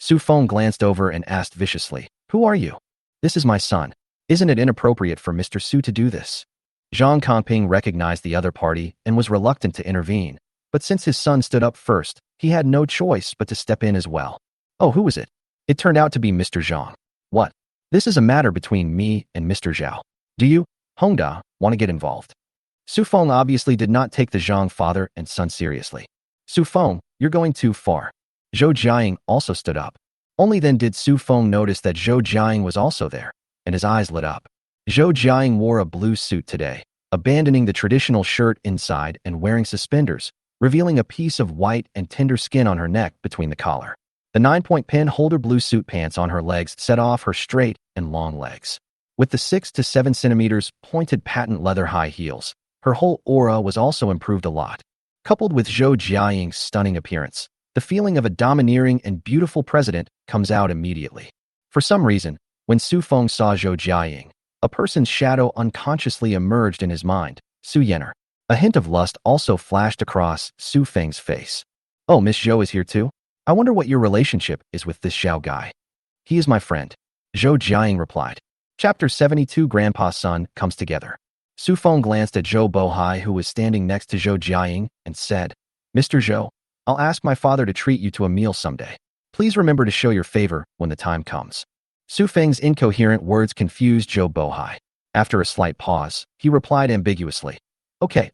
Su Feng glanced over and asked viciously, who are you? This is my son. Isn't it inappropriate for Mr. Su to do this? Zhang Kongping recognized the other party and was reluctant to intervene, but since his son stood up first, he had no choice but to step in as well. Oh, who was it? It turned out to be Mr. Zhang. What? This is a matter between me and Mr. Zhao. Do you, Hongda, want to get involved? Su Feng obviously did not take the Zhang father and son seriously. Su Feng, you're going too far. Zhou Jiaying also stood up. Only then did Su Feng notice that Zhou Jiaying was also there, and his eyes lit up. Zhou Jiaying wore a blue suit today, abandoning the traditional shirt inside and wearing suspenders, revealing a piece of white and tender skin on her neck between the collar. The 9-point pin holder blue suit pants on her legs set off her straight and long legs. With the 6 to 7 centimeters pointed patent leather high heels, her whole aura was also improved a lot. Coupled with Zhou Jiaying's stunning appearance, the feeling of a domineering and beautiful president comes out immediately. For some reason, when Su Feng saw Zhou Jiaying, a person's shadow unconsciously emerged in his mind, Su Yener. A hint of lust also flashed across Su Feng's face. Oh, Miss Zhou is here too? I wonder what your relationship is with this Zhao guy. He is my friend. Zhou Jiaying replied. Chapter 72 Grandpa's son comes together. Su Feng glanced at Zhou Bohai, who was standing next to Zhou Jiaying, and said, Mr. Zhou, I'll ask my father to treat you to a meal someday. Please remember to show your favor when the time comes. Su Feng's incoherent words confused Zhou Bohai. After a slight pause, he replied ambiguously. Okay.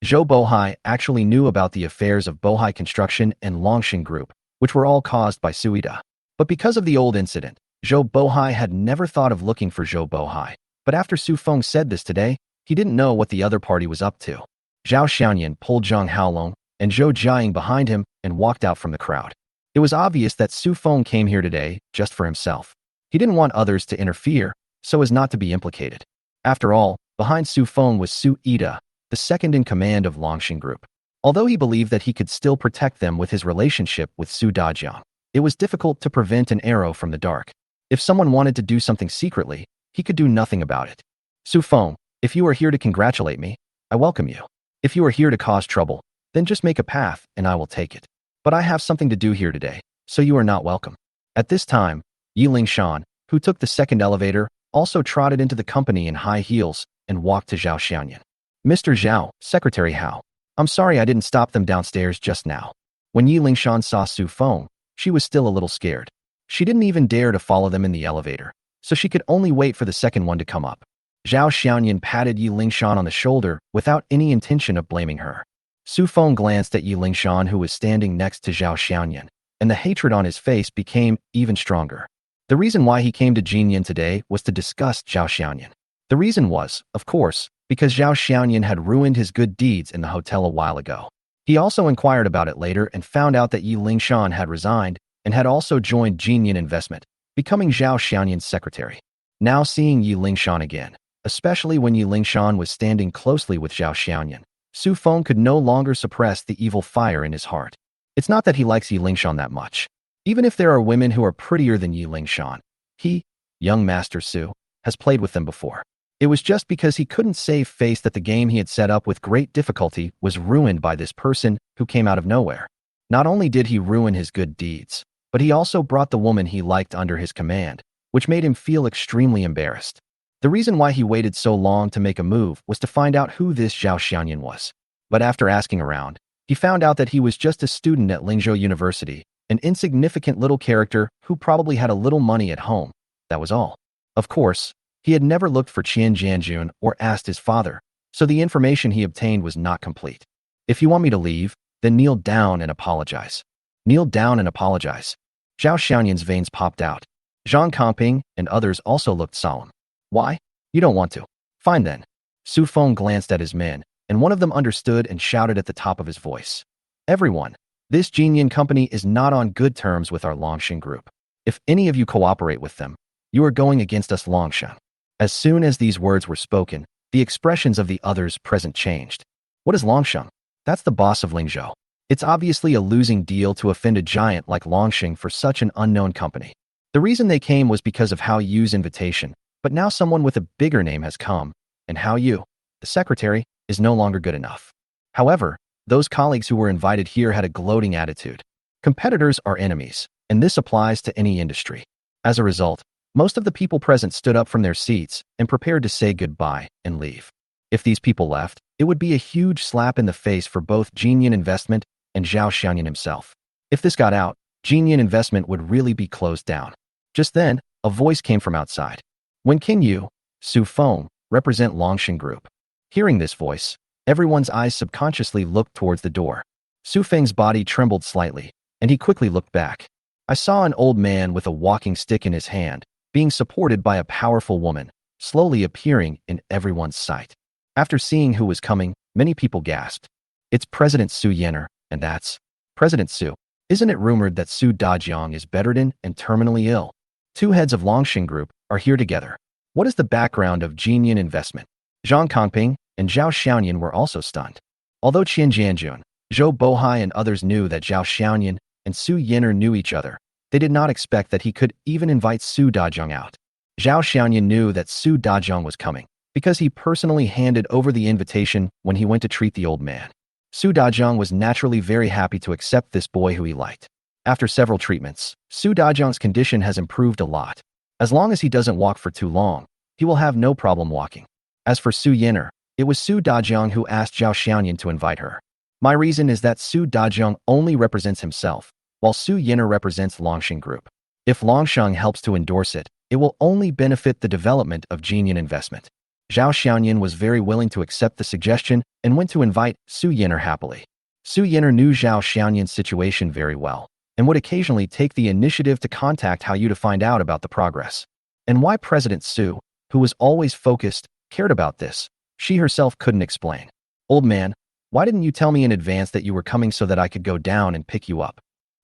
Zhou Bohai actually knew about the affairs of Bohai Construction and Longshan Group, which were all caused by Suida. But because of the old incident, Zhou Bohai had never thought of looking for Zhou Bohai. But after Su Feng said this today, he didn't know what the other party was up to. Zhao Xiaoyan pulled Zhang Haolong and Zhou Jiaying behind him and walked out from the crowd. It was obvious that Su Feng came here today just for himself. He didn't want others to interfere, so as not to be implicated. After all, behind Su Feng was Su Ida, the second in command of Longshan Group. Although he believed that he could still protect them with his relationship with Su Dajiang, it was difficult to prevent an arrow from the dark. If someone wanted to do something secretly, he could do nothing about it. Su Feng, if you are here to congratulate me, I welcome you. If you are here to cause trouble, then just make a path and I will take it. But I have something to do here today, so you are not welcome. At this time, Yi Lingshan, who took the second elevator, also trotted into the company in high heels and walked to Zhao Xiaoyan. Mr. Zhao, Secretary Hao, I'm sorry I didn't stop them downstairs just now. When Yi Lingshan saw Su Feng, she was still a little scared. She didn't even dare to follow them in the elevator, so she could only wait for the second one to come up. Zhao Xiaoyan patted Yi Lingshan on the shoulder without any intention of blaming her. Su Feng glanced at Yi Lingshan, who was standing next to Zhao Xiaoyan, and the hatred on his face became even stronger. The reason why he came to Jinyan today was to discuss Zhao Xiaoyan. The reason was, of course, because Zhao Xiaoyan had ruined his good deeds in the hotel a while ago. He also inquired about it later and found out that Yi Lingshan had resigned and had also joined Jinyan Investment, becoming Zhao Xiaoyan's secretary. Now seeing Yi Lingshan again, especially when Yi Lingshan was standing closely with Zhao Xiaoyan, Su Feng could no longer suppress the evil fire in his heart. It's not that he likes Yi Lingshan that much. Even if there are women who are prettier than Yi Lingshan, he, young Master Su, has played with them before. It was just because he couldn't save face that the game he had set up with great difficulty was ruined by this person who came out of nowhere. Not only did he ruin his good deeds, but he also brought the woman he liked under his command, which made him feel extremely embarrassed. The reason why he waited so long to make a move was to find out who this Zhao Xianyan was. But after asking around, he found out that he was just a student at Lingzhou University, an insignificant little character who probably had a little money at home. That was all. Of course, he had never looked for Chen Yijuan or asked his father, so the information he obtained was not complete. If you want me to leave, then kneel down and apologize. Kneel down and apologize. Zhao Xianyan's veins popped out. Zhang Kongping and others also looked solemn. Why? You don't want to. Fine then. Su Feng glanced at his men, and one of them understood and shouted at the top of his voice. Everyone, this Jinyan company is not on good terms with our Longshan group. If any of you cooperate with them, you are going against us Longshan. As soon as these words were spoken, the expressions of the others present changed. What is Longshan? That's the boss of Lingzhou. It's obviously a losing deal to offend a giant like Longshan for such an unknown company. The reason they came was because of Hao Yu's invitation, but now someone with a bigger name has come, and Hao Yu, the secretary, is no longer good enough. However, those colleagues who were invited here had a gloating attitude. Competitors are enemies, and this applies to any industry. As a result, most of the people present stood up from their seats and prepared to say goodbye and leave. If these people left, it would be a huge slap in the face for both Jinyan Investment and Zhao Xianyan himself. If this got out, Jinyan Investment would really be closed down. Just then, a voice came from outside. When King Yu, Su Feng, represent Longshan Group. Hearing this voice, everyone's eyes subconsciously looked towards the door. Su Feng's body trembled slightly, and he quickly looked back. I saw an old man with a walking stick in his hand, being supported by a powerful woman, slowly appearing in everyone's sight. After seeing who was coming, many people gasped. It's President Su Yener, and that's President Su. Isn't it rumored that Su Dajiang is bedridden and terminally ill? Two heads of Longshan Group are here together. What is the background of Jinyan Investment? Zhang Kongping and Zhao Xianyan were also stunned. Although Chen Jianjun, Zhou Bohai and others knew that Zhao Xianyan and Su Yener knew each other, they did not expect that he could even invite Su Dajiang out. Zhao Xianyan knew that Su Dajiang was coming, because he personally handed over the invitation when he went to treat the old man. Su Dajiang was naturally very happy to accept this boy who he liked. After several treatments, Su Dajiang's condition has improved a lot. As long as he doesn't walk for too long, he will have no problem walking. As for Su Yener, it was Su Dajiang who asked Zhao Xianyan to invite her. My reason is that Su Dajiang only represents himself, while Su Yener represents Longshan Group. If Longshan helps to endorse it, it will only benefit the development of Jinyan Investment. Zhao Xianyan was very willing to accept the suggestion and went to invite Su Yener happily. Su Yener knew Zhao Xianyan's situation very well, and would occasionally take the initiative to contact Hao Yu to find out about the progress. And why President Su, who was always focused, cared about this, she herself couldn't explain. Old man, why didn't you tell me in advance that you were coming so that I could go down and pick you up?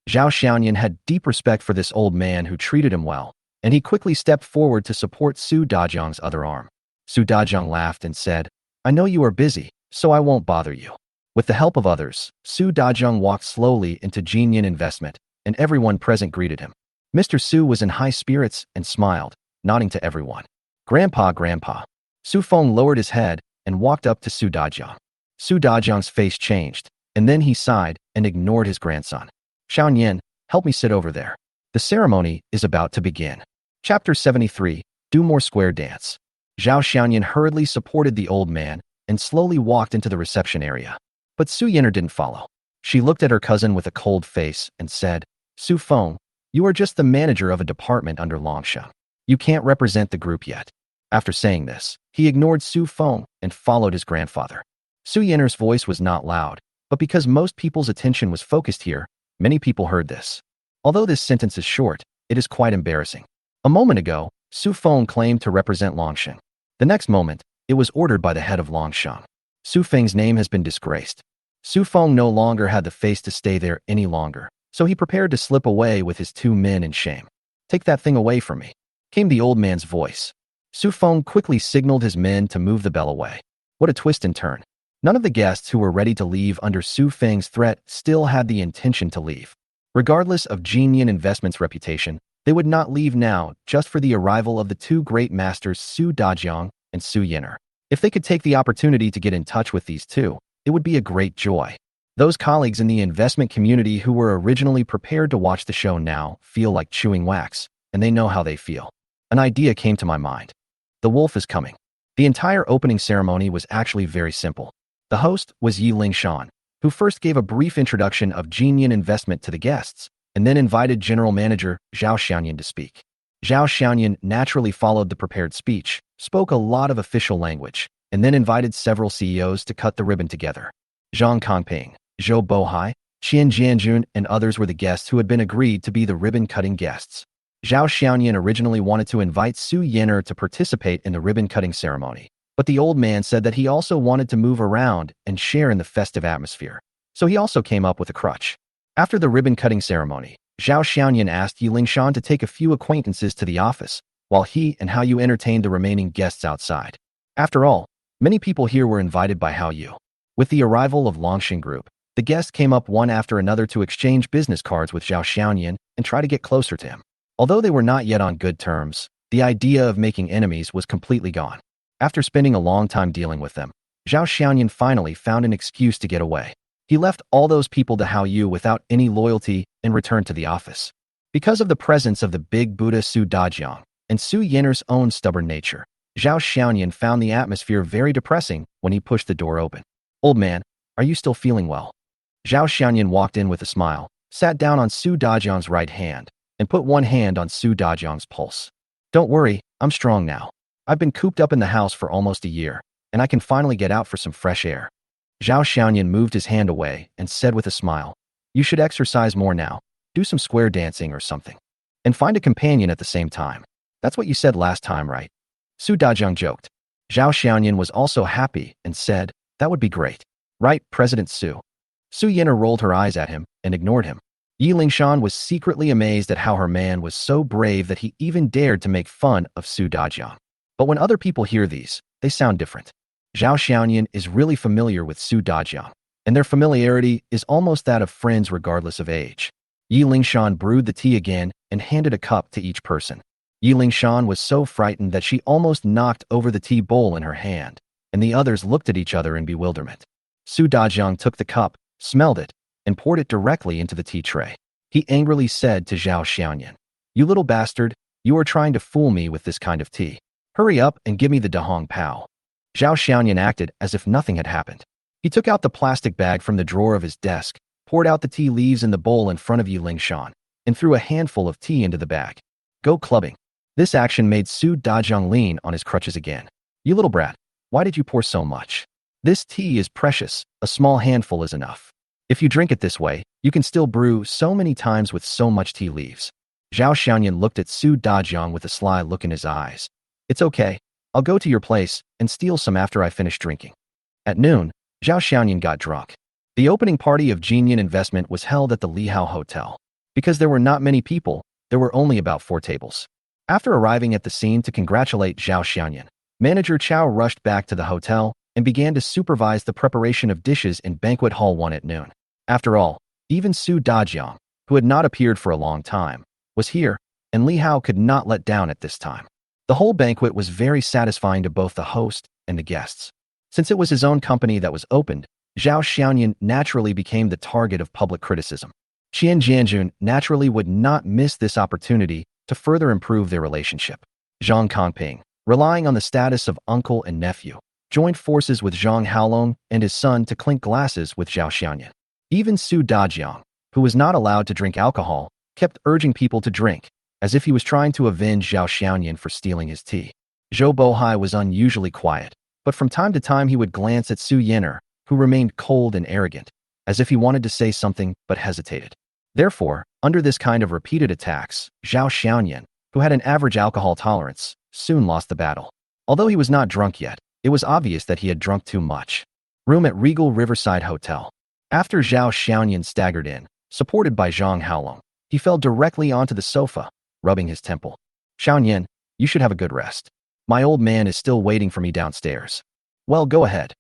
Zhao Xianyan had deep respect for this old man who treated him well, and he quickly stepped forward to support Su Dajiang's other arm. Su Dajiang laughed and said, I know you are busy, so I won't bother you. With the help of others, Su Dajiang walked slowly into Jinyan Investment, and everyone present greeted him. Mr. Su was in high spirits and smiled, nodding to everyone. Grandpa, Grandpa. Su Feng lowered his head and walked up to Su Dajiang. Su Dajiang's face changed, and then he sighed and ignored his grandson. Xiaoyan, help me sit over there. The ceremony is about to begin. Chapter 73, Do More Square Dance. Zhao Xianyan hurriedly supported the old man and slowly walked into the reception area. But Su Yener didn't follow. She looked at her cousin with a cold face and said, Su Feng, you are just the manager of a department under Longshan. You can't represent the group yet. After saying this, he ignored Su Feng and followed his grandfather. Su Yener's voice was not loud, but because most people's attention was focused here, many people heard this. Although this sentence is short, it is quite embarrassing. A moment ago, Su Feng claimed to represent Longshan. The next moment, it was ordered by the head of Longshan. Su Feng's name has been disgraced. Su Feng no longer had the face to stay there any longer, so he prepared to slip away with his two men in shame. Take that thing away from me, came the old man's voice. Su Feng quickly signaled his men to move the bell away. What a twist and turn. None of the guests who were ready to leave under Su Feng's threat still had the intention to leave. Regardless of Jinyan Investment's reputation, they would not leave now just for the arrival of the two great masters Su Dajiang and Su Yin'er. If they could take the opportunity to get in touch with these two, it would be a great joy. Those colleagues in the investment community who were originally prepared to watch the show now feel like chewing wax, and they know how they feel. An idea came to my mind. The wolf is coming. The entire opening ceremony was actually very simple. The host was Yi Lingshan, who first gave a brief introduction of Jinyun Investment to the guests, and then invited General Manager Zhao Xiaoyan to speak. Zhao Xiaoyan naturally followed the prepared speech, spoke a lot of official language, and then invited several CEOs to cut the ribbon together. Zhang Kongping, Zhou Bohai, Chen Yijuan, and others were the guests who had been agreed to be the ribbon-cutting guests. Zhao Xiaoyan originally wanted to invite Su Yin'er to participate in the ribbon-cutting ceremony, but the old man said that he also wanted to move around and share in the festive atmosphere, so he also came up with a crutch. After the ribbon-cutting ceremony, Zhao Xiaoyan asked Yi Lingshan to take a few acquaintances to the office, while he and Hao Yu entertained the remaining guests outside. After all, many people here were invited by Hao Yu. With the arrival of Longshan Group, the guests came up one after another to exchange business cards with Zhao Xiaoyan and try to get closer to him. Although they were not yet on good terms, the idea of making enemies was completely gone. After spending a long time dealing with them, Zhao Xiaoyan finally found an excuse to get away. He left all those people to Hao Yu without any loyalty and returned to the office. Because of the presence of the big Buddha Su Dajiang and Su Yin'er's own stubborn nature, Zhao Xiaoyan found the atmosphere very depressing when he pushed the door open. "Old man, are you still feeling well?" Zhao Xiaoyan walked in with a smile, sat down on Su Dajiang's right hand, and put one hand on Su Dajiang's pulse. "Don't worry, I'm strong now. I've been cooped up in the house for almost a year, and I can finally get out for some fresh air." Zhao Xiaoyan moved his hand away and said with a smile, "You should exercise more now, do some square dancing or something, and find a companion at the same time. That's what you said last time, right?" Su Dajiang joked. Zhao Xiaoyan was also happy and said, "That would be great. Right, President Su?" Su Yin'er rolled her eyes at him and ignored him. Yi Lingshan was secretly amazed at how her man was so brave that he even dared to make fun of Su Dajiang. But when other people hear these, they sound different. Zhao Xiaoyan is really familiar with Su Dajiang, and their familiarity is almost that of friends regardless of age. Yi Lingshan brewed the tea again and handed a cup to each person. Yi Lingshan was so frightened that she almost knocked over the tea bowl in her hand, and the others looked at each other in bewilderment. Su Dajiang took the cup, smelled it, and poured it directly into the tea tray. He angrily said to Zhao Xiaoyan, "You little bastard, you are trying to fool me with this kind of tea. Hurry up and give me the Dahong Pao." Zhao Xiaoyan acted as if nothing had happened. He took out the plastic bag from the drawer of his desk, poured out the tea leaves in the bowl in front of Yi Lingshan, and threw a handful of tea into the bag. "Go clubbing." This action made Su Dajiang lean on his crutches again. "You little brat, why did you pour so much? This tea is precious, a small handful is enough. If you drink it this way, you can still brew so many times with so much tea leaves." Zhao Xiaoyan looked at Su Dajiang with a sly look in his eyes. "It's okay. I'll go to your place and steal some after I finish drinking." At noon, Zhao Xiaoyan got drunk. The opening party of Jinyun Investment was held at the Lihao Hotel. Because there were not many people, there were only about 4 tables. After arriving at the scene to congratulate Zhao Xiaoyan, Manager Chao rushed back to the hotel and began to supervise the preparation of dishes in Banquet Hall 1 at noon. After all, even Su Dajiang, who had not appeared for a long time, was here, and Li Hao could not let down at this time. The whole banquet was very satisfying to both the host and the guests. Since it was his own company that was opened, Zhao Xiaoyan naturally became the target of public criticism. Chen Yijuan naturally would not miss this opportunity to further improve their relationship. Zhang Kongping, relying on the status of uncle and nephew, joined forces with Zhang Haolong and his son to clink glasses with Zhao Xiaoyan. Even Su Dajiang, who was not allowed to drink alcohol, kept urging people to drink, as if he was trying to avenge Zhao Xiaoyan for stealing his tea. Zhou Bohai was unusually quiet, but from time to time he would glance at Su Yin'er, who remained cold and arrogant, as if he wanted to say something but hesitated. Therefore, under this kind of repeated attacks, Zhao Xiaoyan, who had an average alcohol tolerance, soon lost the battle. Although he was not drunk yet, it was obvious that he had drunk too much. Room at Regal Riverside Hotel. After Zhao Xiaoyan staggered in, supported by Zhang Haolong, he fell directly onto the sofa, rubbing his temple. "Xiaoyan, you should have a good rest. My old man is still waiting for me downstairs." "Well, go ahead."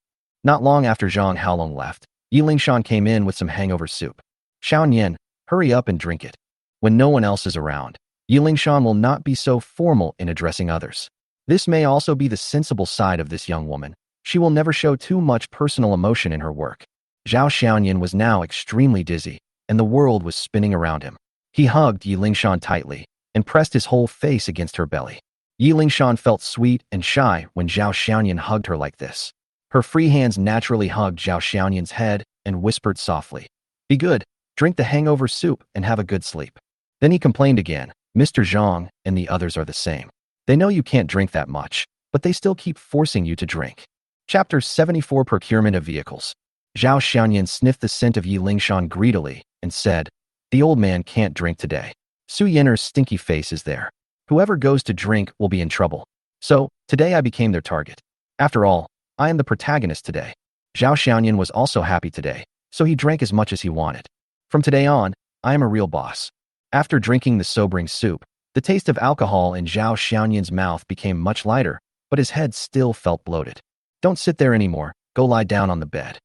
Not long after Zhang Haolong left, Yi Lingshan came in with some hangover soup. "Xiaoyan, hurry up and drink it." When no one else is around, Yi Lingshan will not be so formal in addressing others. This may also be the sensible side of this young woman. She will never show too much personal emotion in her work. Zhao Xiaoyan was now extremely dizzy, and the world was spinning around him. He hugged Yi Lingshan tightly and pressed his whole face against her belly. Yi Lingshan felt sweet and shy when Zhao Xiaoyan hugged her like this. Her free hands naturally hugged Zhao Xiaoyan's head and whispered softly, "Be good, drink the hangover soup and have a good sleep." Then he complained again, "Mr. Zhang and the others are the same. They know you can't drink that much, but they still keep forcing you to drink." Chapter 74 Procurement of Vehicles. Zhao Xiaoyan sniffed the scent of Yi Lingshan greedily and said, "The old man can't drink today. Su Yiner's stinky face is there. Whoever goes to drink will be in trouble. So, today I became their target. After all, I am the protagonist today." Zhao Xiaoyan was also happy today, so he drank as much as he wanted. "From today on, I am a real boss." After drinking the sobering soup, the taste of alcohol in Zhao Xiaoyan's mouth became much lighter, but his head still felt bloated. "Don't sit there anymore, go lie down on the bed."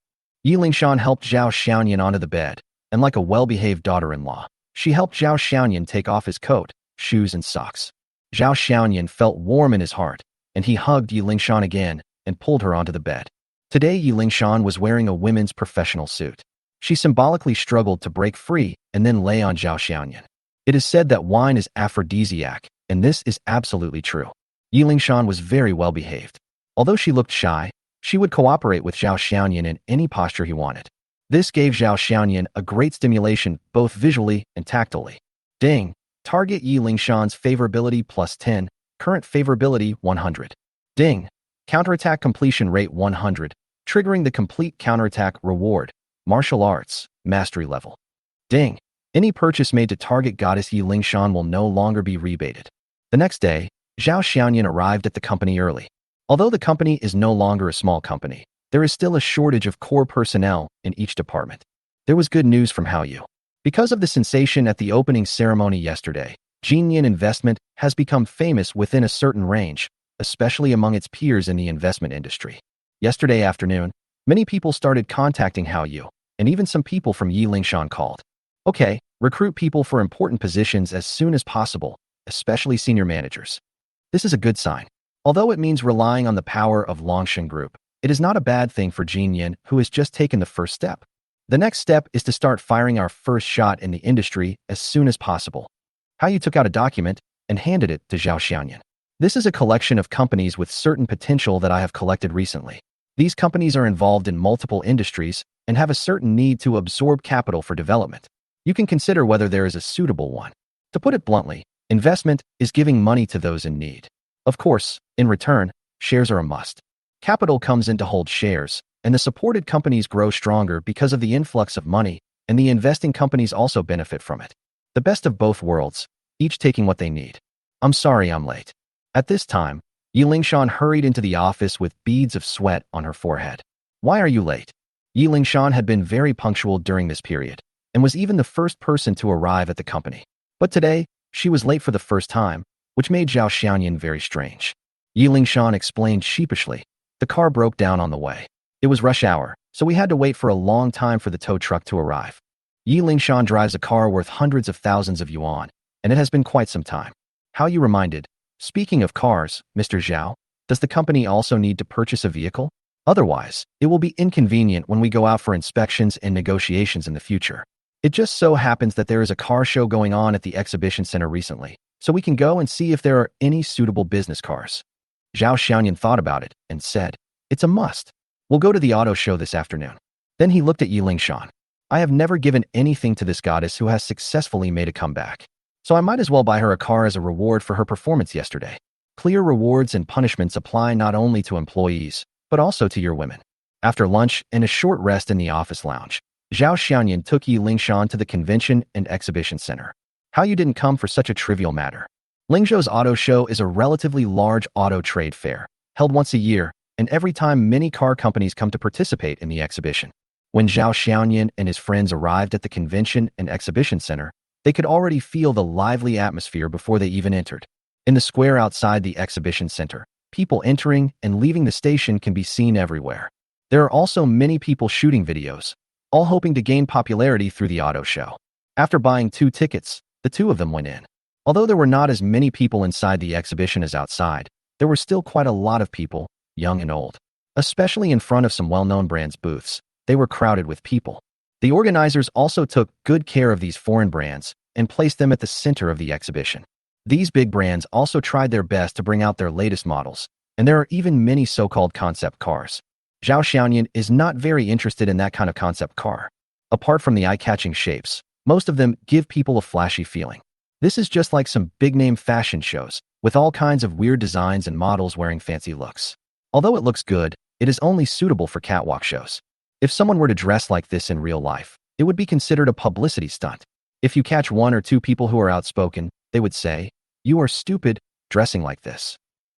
Yi Lingshan helped Zhao Xiaoyan onto the bed, and like a well-behaved daughter-in-law, she helped Zhao Xiaoyan take off his coat, shoes, and socks. Zhao Xiaoyan felt warm in his heart, and he hugged Yi Lingshan again and pulled her onto the bed. Today Yi Lingshan was wearing a women's professional suit. She symbolically struggled to break free and then lay on Zhao Xiaoyan. It is said that wine is aphrodisiac, and this is absolutely true. Yi Lingshan was very well behaved. Although she looked shy, she would cooperate with Zhao Xiaoyan in any posture he wanted. This gave Zhao Xiaoyan a great stimulation both visually and tactily. Ding! Target Yi Lingshan's favorability plus 10, current favorability 100. Ding! Counterattack completion rate 100, triggering the complete counterattack reward, martial arts, mastery level. Ding! Any purchase made to target goddess Yi Lingshan will no longer be rebated. The next day, Zhao Xiaoyan arrived at the company early. Although the company is no longer a small company, there is still a shortage of core personnel in each department. There was good news from Hao Yu. Because of the sensation at the opening ceremony yesterday, Jinyan Investment has become famous within a certain range, especially among its peers in the investment industry. Yesterday afternoon, many people started contacting Hao Yu, and even some people from Yi Lingshan called. "Okay, recruit people for important positions as soon as possible, especially senior managers." This is a good sign. Although it means relying on the power of Longshan Group, it is not a bad thing for Jinyan, who has just taken the first step. The next step is to start firing our first shot in the industry as soon as possible. Hao Yu took out a document and handed it to Zhao Xiaoyan. "This is a collection of companies with certain potential that I have collected recently. These companies are involved in multiple industries and have a certain need to absorb capital for development. You can consider whether there is a suitable one. To put it bluntly, investment is giving money to those in need. Of course, in return, shares are a must. Capital comes in to hold shares, and the supported companies grow stronger because of the influx of money, and the investing companies also benefit from it. The best of both worlds, each taking what they need. I'm sorry I'm late." At this time, Yi Lingshan hurried into the office with beads of sweat on her forehead. "Why are you late?" Yi Lingshan had been very punctual during this period, and was even the first person to arrive at the company. But today, she was late for the first time, which made Zhao Xiaoyan very strange. Yi Lingshan explained sheepishly, "The car broke down on the way. It was rush hour, so we had to wait for a long time for the tow truck to arrive." Yi Lingshan drives a car worth hundreds of thousands of yuan, and it has been quite some time. Hao Yu reminded, "Speaking of cars, Mr. Zhao, does the company also need to purchase a vehicle? Otherwise, it will be inconvenient when we go out for inspections and negotiations in the future. It just so happens that there is a car show going on at the exhibition center recently, so we can go and see if there are any suitable business cars." Zhao Xiaoyan thought about it and said, "It's a must. We'll go to the auto show this afternoon." Then he looked at Yi Lingshan. "I have never given anything to this goddess who has successfully made a comeback, so I might as well buy her a car as a reward for her performance yesterday. Clear rewards and punishments apply not only to employees, but also to your women." After lunch and a short rest in the office lounge, Zhao Xiaoyan took Yi Lingshan to the convention and exhibition center. Hao Yu didn't come for such a trivial matter. Lingzhou's auto show is a relatively large auto trade fair, held once a year, and every time many car companies come to participate in the exhibition. When Zhao Xiaoyan and his friends arrived at the convention and exhibition center, they could already feel the lively atmosphere before they even entered. In the square outside the exhibition center, people entering and leaving the station can be seen everywhere. There are also many people shooting videos, all hoping to gain popularity through the auto show. After buying 2 tickets, the two of them went in. Although there were not as many people inside the exhibition as outside, there were still quite a lot of people, young and old. Especially in front of some well-known brands' booths, they were crowded with people. The organizers also took good care of these foreign brands and placed them at the center of the exhibition. These big brands also tried their best to bring out their latest models, and there are even many so-called concept cars. Zhao Xiaoyan is not very interested in that kind of concept car. Apart from the eye-catching shapes, most of them give people a flashy feeling. This is just like some big-name fashion shows, with all kinds of weird designs and models wearing fancy looks. Although it looks good, it is only suitable for catwalk shows. If someone were to dress like this in real life, it would be considered a publicity stunt. If you catch one or two people who are outspoken, they would say, "You are stupid, dressing like this."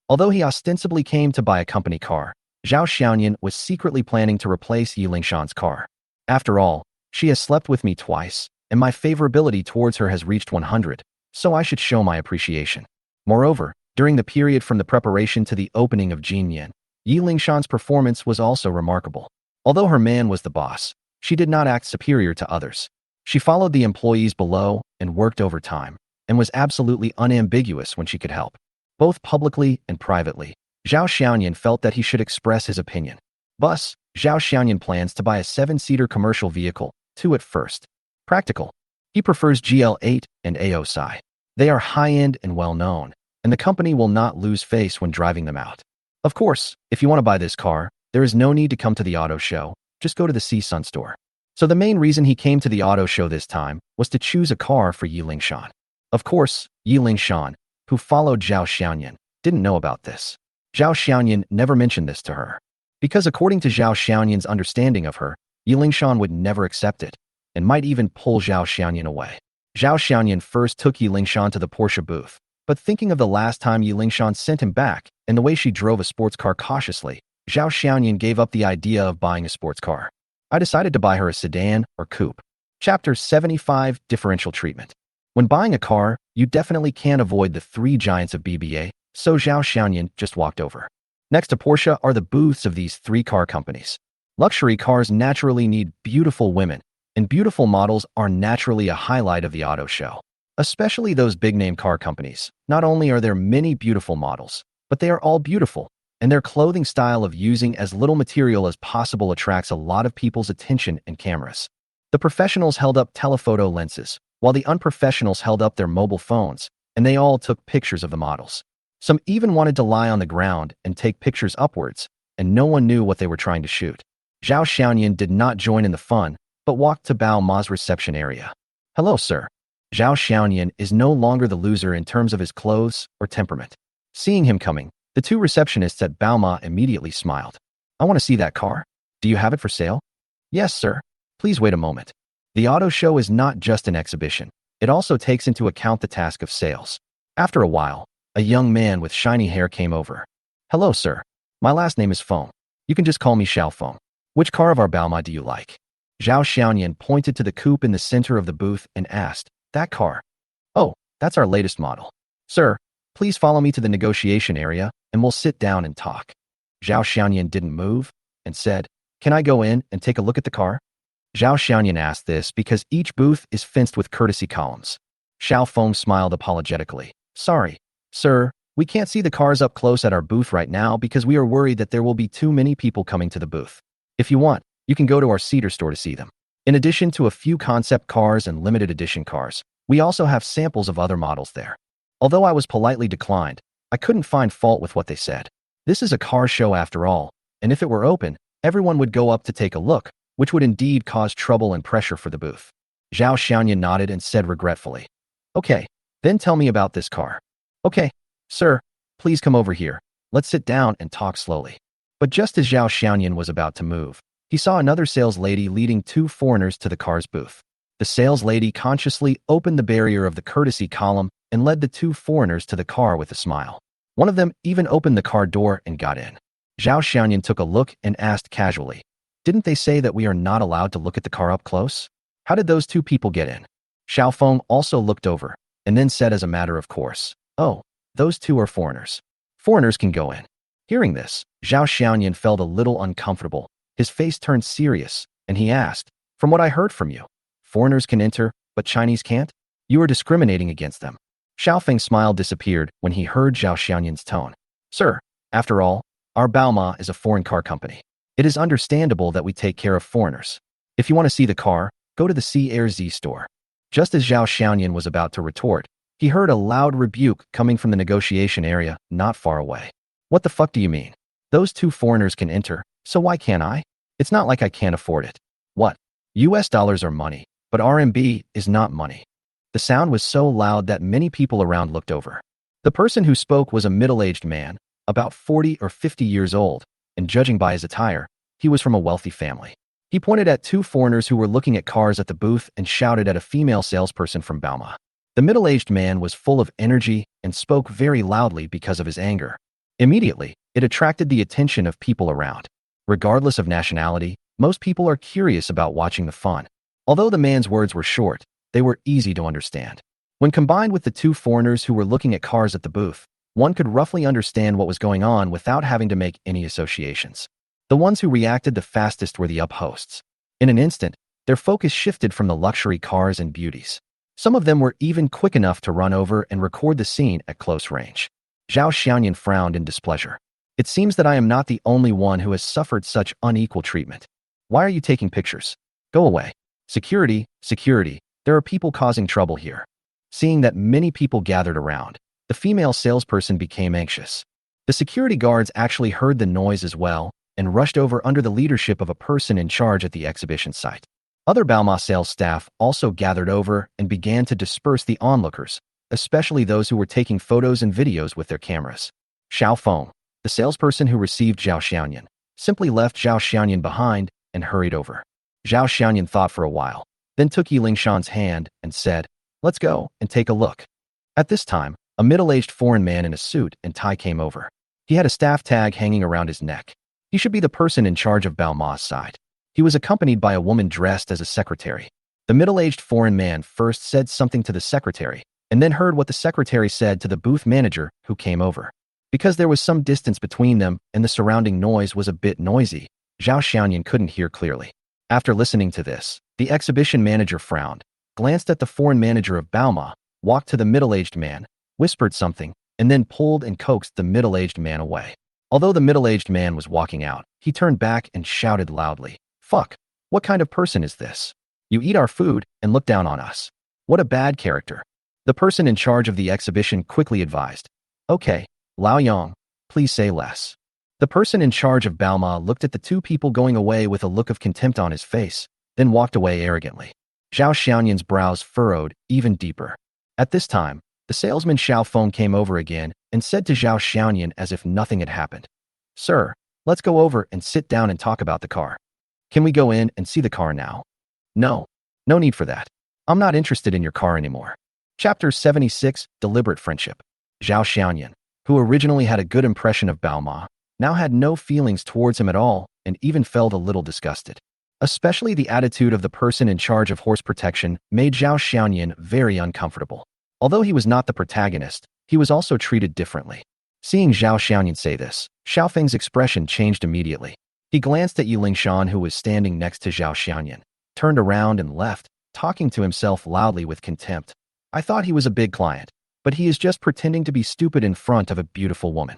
Although he ostensibly came to buy a company car, Zhao Xiaoyan was secretly planning to replace Yi Lingshan's car. After all, she has slept with me twice, and my favorability towards her has reached 100, so I should show my appreciation. Moreover, during the period from the preparation to the opening of Jinyan, Yi Lingshan's performance was also remarkable. Although her man was the boss, she did not act superior to others. She followed the employees below and worked overtime, and was absolutely unambiguous when she could help. Both publicly and privately, Zhao Xiaoyan felt that he should express his opinion. Thus, Zhao Xiaoyan plans to buy a 7-seater commercial, 2 at first. Practical. He prefers GL8 and AOSI. They are high-end and well-known, and the company will not lose face when driving them out. Of course, if you want to buy this car, there is no need to come to the auto show, just go to the C-Sun store. So the main reason he came to the auto show this time was to choose a car for Yi Lingshan. Of course, Yi Lingshan, who followed Zhao Xiaoyan, didn't know about this. Zhao Xiaoyan never mentioned this to her. Because according to Zhao Xiaoyan's understanding of her, Yi Lingshan would never accept it, and might even pull Zhao Xiaoyan away. Zhao Xiaoyan first took Yi Lingshan to the Porsche booth, but thinking of the last time Yi Lingshan sent him back, and the way she drove a sports car cautiously, Zhao Xiaoyan gave up the idea of buying a sports car. I decided to buy her a sedan or coupe. Chapter 75 Differential Treatment. When buying a car, you definitely can't avoid the 3 giants of BBA, so Zhao Xiaoyan just walked over. Next to Porsche are the booths of these 3 car companies. Luxury cars naturally need beautiful women, and beautiful models are naturally a highlight of the auto show. Especially those big-name car companies. Not only are there many beautiful models, but they are all beautiful, and their clothing style of using as little material as possible attracts a lot of people's attention and cameras. The professionals held up telephoto lenses, while the unprofessionals held up their mobile phones, and they all took pictures of the models. Some even wanted to lie on the ground and take pictures upwards, and no one knew what they were trying to shoot. Zhao Xiaoyan did not join in the fun, but walked to Bao Ma's reception area. "Hello, sir." Zhao Xiaoyan is no longer the loser in terms of his clothes or temperament. Seeing him coming, the 2 receptionists at Bao Ma immediately smiled. "I want to see that car. Do you have it for sale?" "Yes, sir. Please wait a moment." The auto show is not just an exhibition. It also takes into account the task of sales. After a while, a young man with shiny hair came over. "Hello, sir. My last name is Feng. You can just call me Xiao Feng. Which car of our Bao Ma do you like?" Zhao Xiaoyan pointed to the coupe in the center of the booth and asked, "That car?" "Oh, that's our latest model." "Sir, please follow me to the negotiation area, and we'll sit down and talk." Zhao Xiaoyan didn't move and said, "Can I go in and take a look at the car?" Zhao Xiaoyan asked this because each booth is fenced with courtesy columns. Xiao Feng smiled apologetically. "Sorry, sir, we can't see the cars up close at our booth right now because we are worried that there will be too many people coming to the booth. If you want, you can go to our cedar store to see them. In addition to a few concept cars and limited edition cars, we also have samples of other models there." Although I was politely declined, I couldn't find fault with what they said. This is a car show after all, and if it were open, everyone would go up to take a look, which would indeed cause trouble and pressure for the booth. Zhao Xiaoyan nodded and said regretfully, "Okay, then tell me about this car." "Okay, sir, please come over here. Let's sit down and talk slowly." But just as Zhao Xiaoyan was about to move, he saw another sales lady leading 2 foreigners to the car's booth. The sales lady consciously opened the barrier of the courtesy column and led the 2 foreigners to the car with a smile. One of them even opened the car door and got in. Zhao Xiaoyan took a look and asked casually, "Didn't they say that we are not allowed to look at the car up close? How did those 2 people get in?" Xiao Feng also looked over, and then said as a matter of course, "Oh, those 2 are foreigners. Foreigners can go in." Hearing this, Zhao Xiaoyan felt a little uncomfortable. His face turned serious, and he asked, "From what I heard from you, foreigners can enter, but Chinese can't? You are discriminating against them." Xiao Feng's smile disappeared when he heard Zhao Xiaoyan's tone. Sir, after all, our Baoma is a foreign car company. It is understandable that we take care of foreigners. If you want to see the car, go to the CRZ store. Just as Zhao Xiaoyan was about to retort, he heard a loud rebuke coming from the negotiation area not far away. What the fuck do you mean? Those two foreigners can enter, so why can't I? It's not like I can't afford it. What? US dollars are money, but RMB is not money. The sound was so loud that many people around looked over. The person who spoke was a middle-aged man, about 40 or 50 years old, and judging by his attire, he was from a wealthy family. He pointed at two foreigners who were looking at cars at the booth and shouted at a female salesperson from Baoma. The middle-aged man was full of energy and spoke very loudly because of his anger. Immediately, it attracted the attention of people around. Regardless of nationality, most people are curious about watching the fun. Although the man's words were short, they were easy to understand. When combined with the two foreigners who were looking at cars at the booth, one could roughly understand what was going on without having to make any associations. The ones who reacted the fastest were the up hosts. In an instant, their focus shifted from the luxury cars and beauties. Some of them were even quick enough to run over and record the scene at close range. Zhao Xiaoyan frowned in displeasure. It seems that I am not the only one who has suffered such unequal treatment. Why are you taking pictures? Go away. Security, security, there are people causing trouble here. Seeing that many people gathered around, the female salesperson became anxious. The security guards actually heard the noise as well and rushed over under the leadership of a person in charge at the exhibition site. Other Baoma sales staff also gathered over and began to disperse the onlookers, especially those who were taking photos and videos with their cameras. Xiao Feng, the salesperson who received Zhao Xiaoyan, simply left Zhao Xiaoyan behind and hurried over. Zhao Xiaoyan thought for a while, then took Yi Lingshan's hand and said, "Let's go and take a look." At this time, a middle-aged foreign man in a suit and tie came over. He had a staff tag hanging around his neck. He should be the person in charge of Baoma's side. He was accompanied by a woman dressed as a secretary. The middle-aged foreign man first said something to the secretary, and then heard what the secretary said to the booth manager who came over. Because there was some distance between them and the surrounding noise was a bit noisy, Zhao Xiaoyan couldn't hear clearly. After listening to this, the exhibition manager frowned, glanced at the foreign manager of Baoma, walked to the middle-aged man, whispered something, and then pulled and coaxed the middle-aged man away. Although the middle-aged man was walking out, he turned back and shouted loudly, "Fuck! What kind of person is this? You eat our food and look down on us. What a bad character." The person in charge of the exhibition quickly advised, "Okay, Lao Yang, please say less." The person in charge of Baoma looked at the two people going away with a look of contempt on his face, then walked away arrogantly. Zhao Xiaoyan's brows furrowed even deeper. At this time, the salesman Xiao Feng came over again and said to Zhao Xiaoyan as if nothing had happened, "Sir, let's go over and sit down and talk about the car. Can we go in and see the car now?" "No, no need for that. I'm not interested in your car anymore." Chapter 76, Deliberate Friendship. Zhao Xiaoyan, who originally had a good impression of Baoma, now had no feelings towards him at all and even felt a little disgusted. Especially the attitude of the person in charge of horse protection made Zhao Xiaoyan very uncomfortable. Although he was not the protagonist, he was also treated differently. Seeing Zhao Xiaoyan say this, Xiao Feng's expression changed immediately. He glanced at Yi Lingshan, who was standing next to Zhao Xiaoyan, turned around and left, talking to himself loudly with contempt. "I thought he was a big client, but he is just pretending to be stupid in front of a beautiful woman."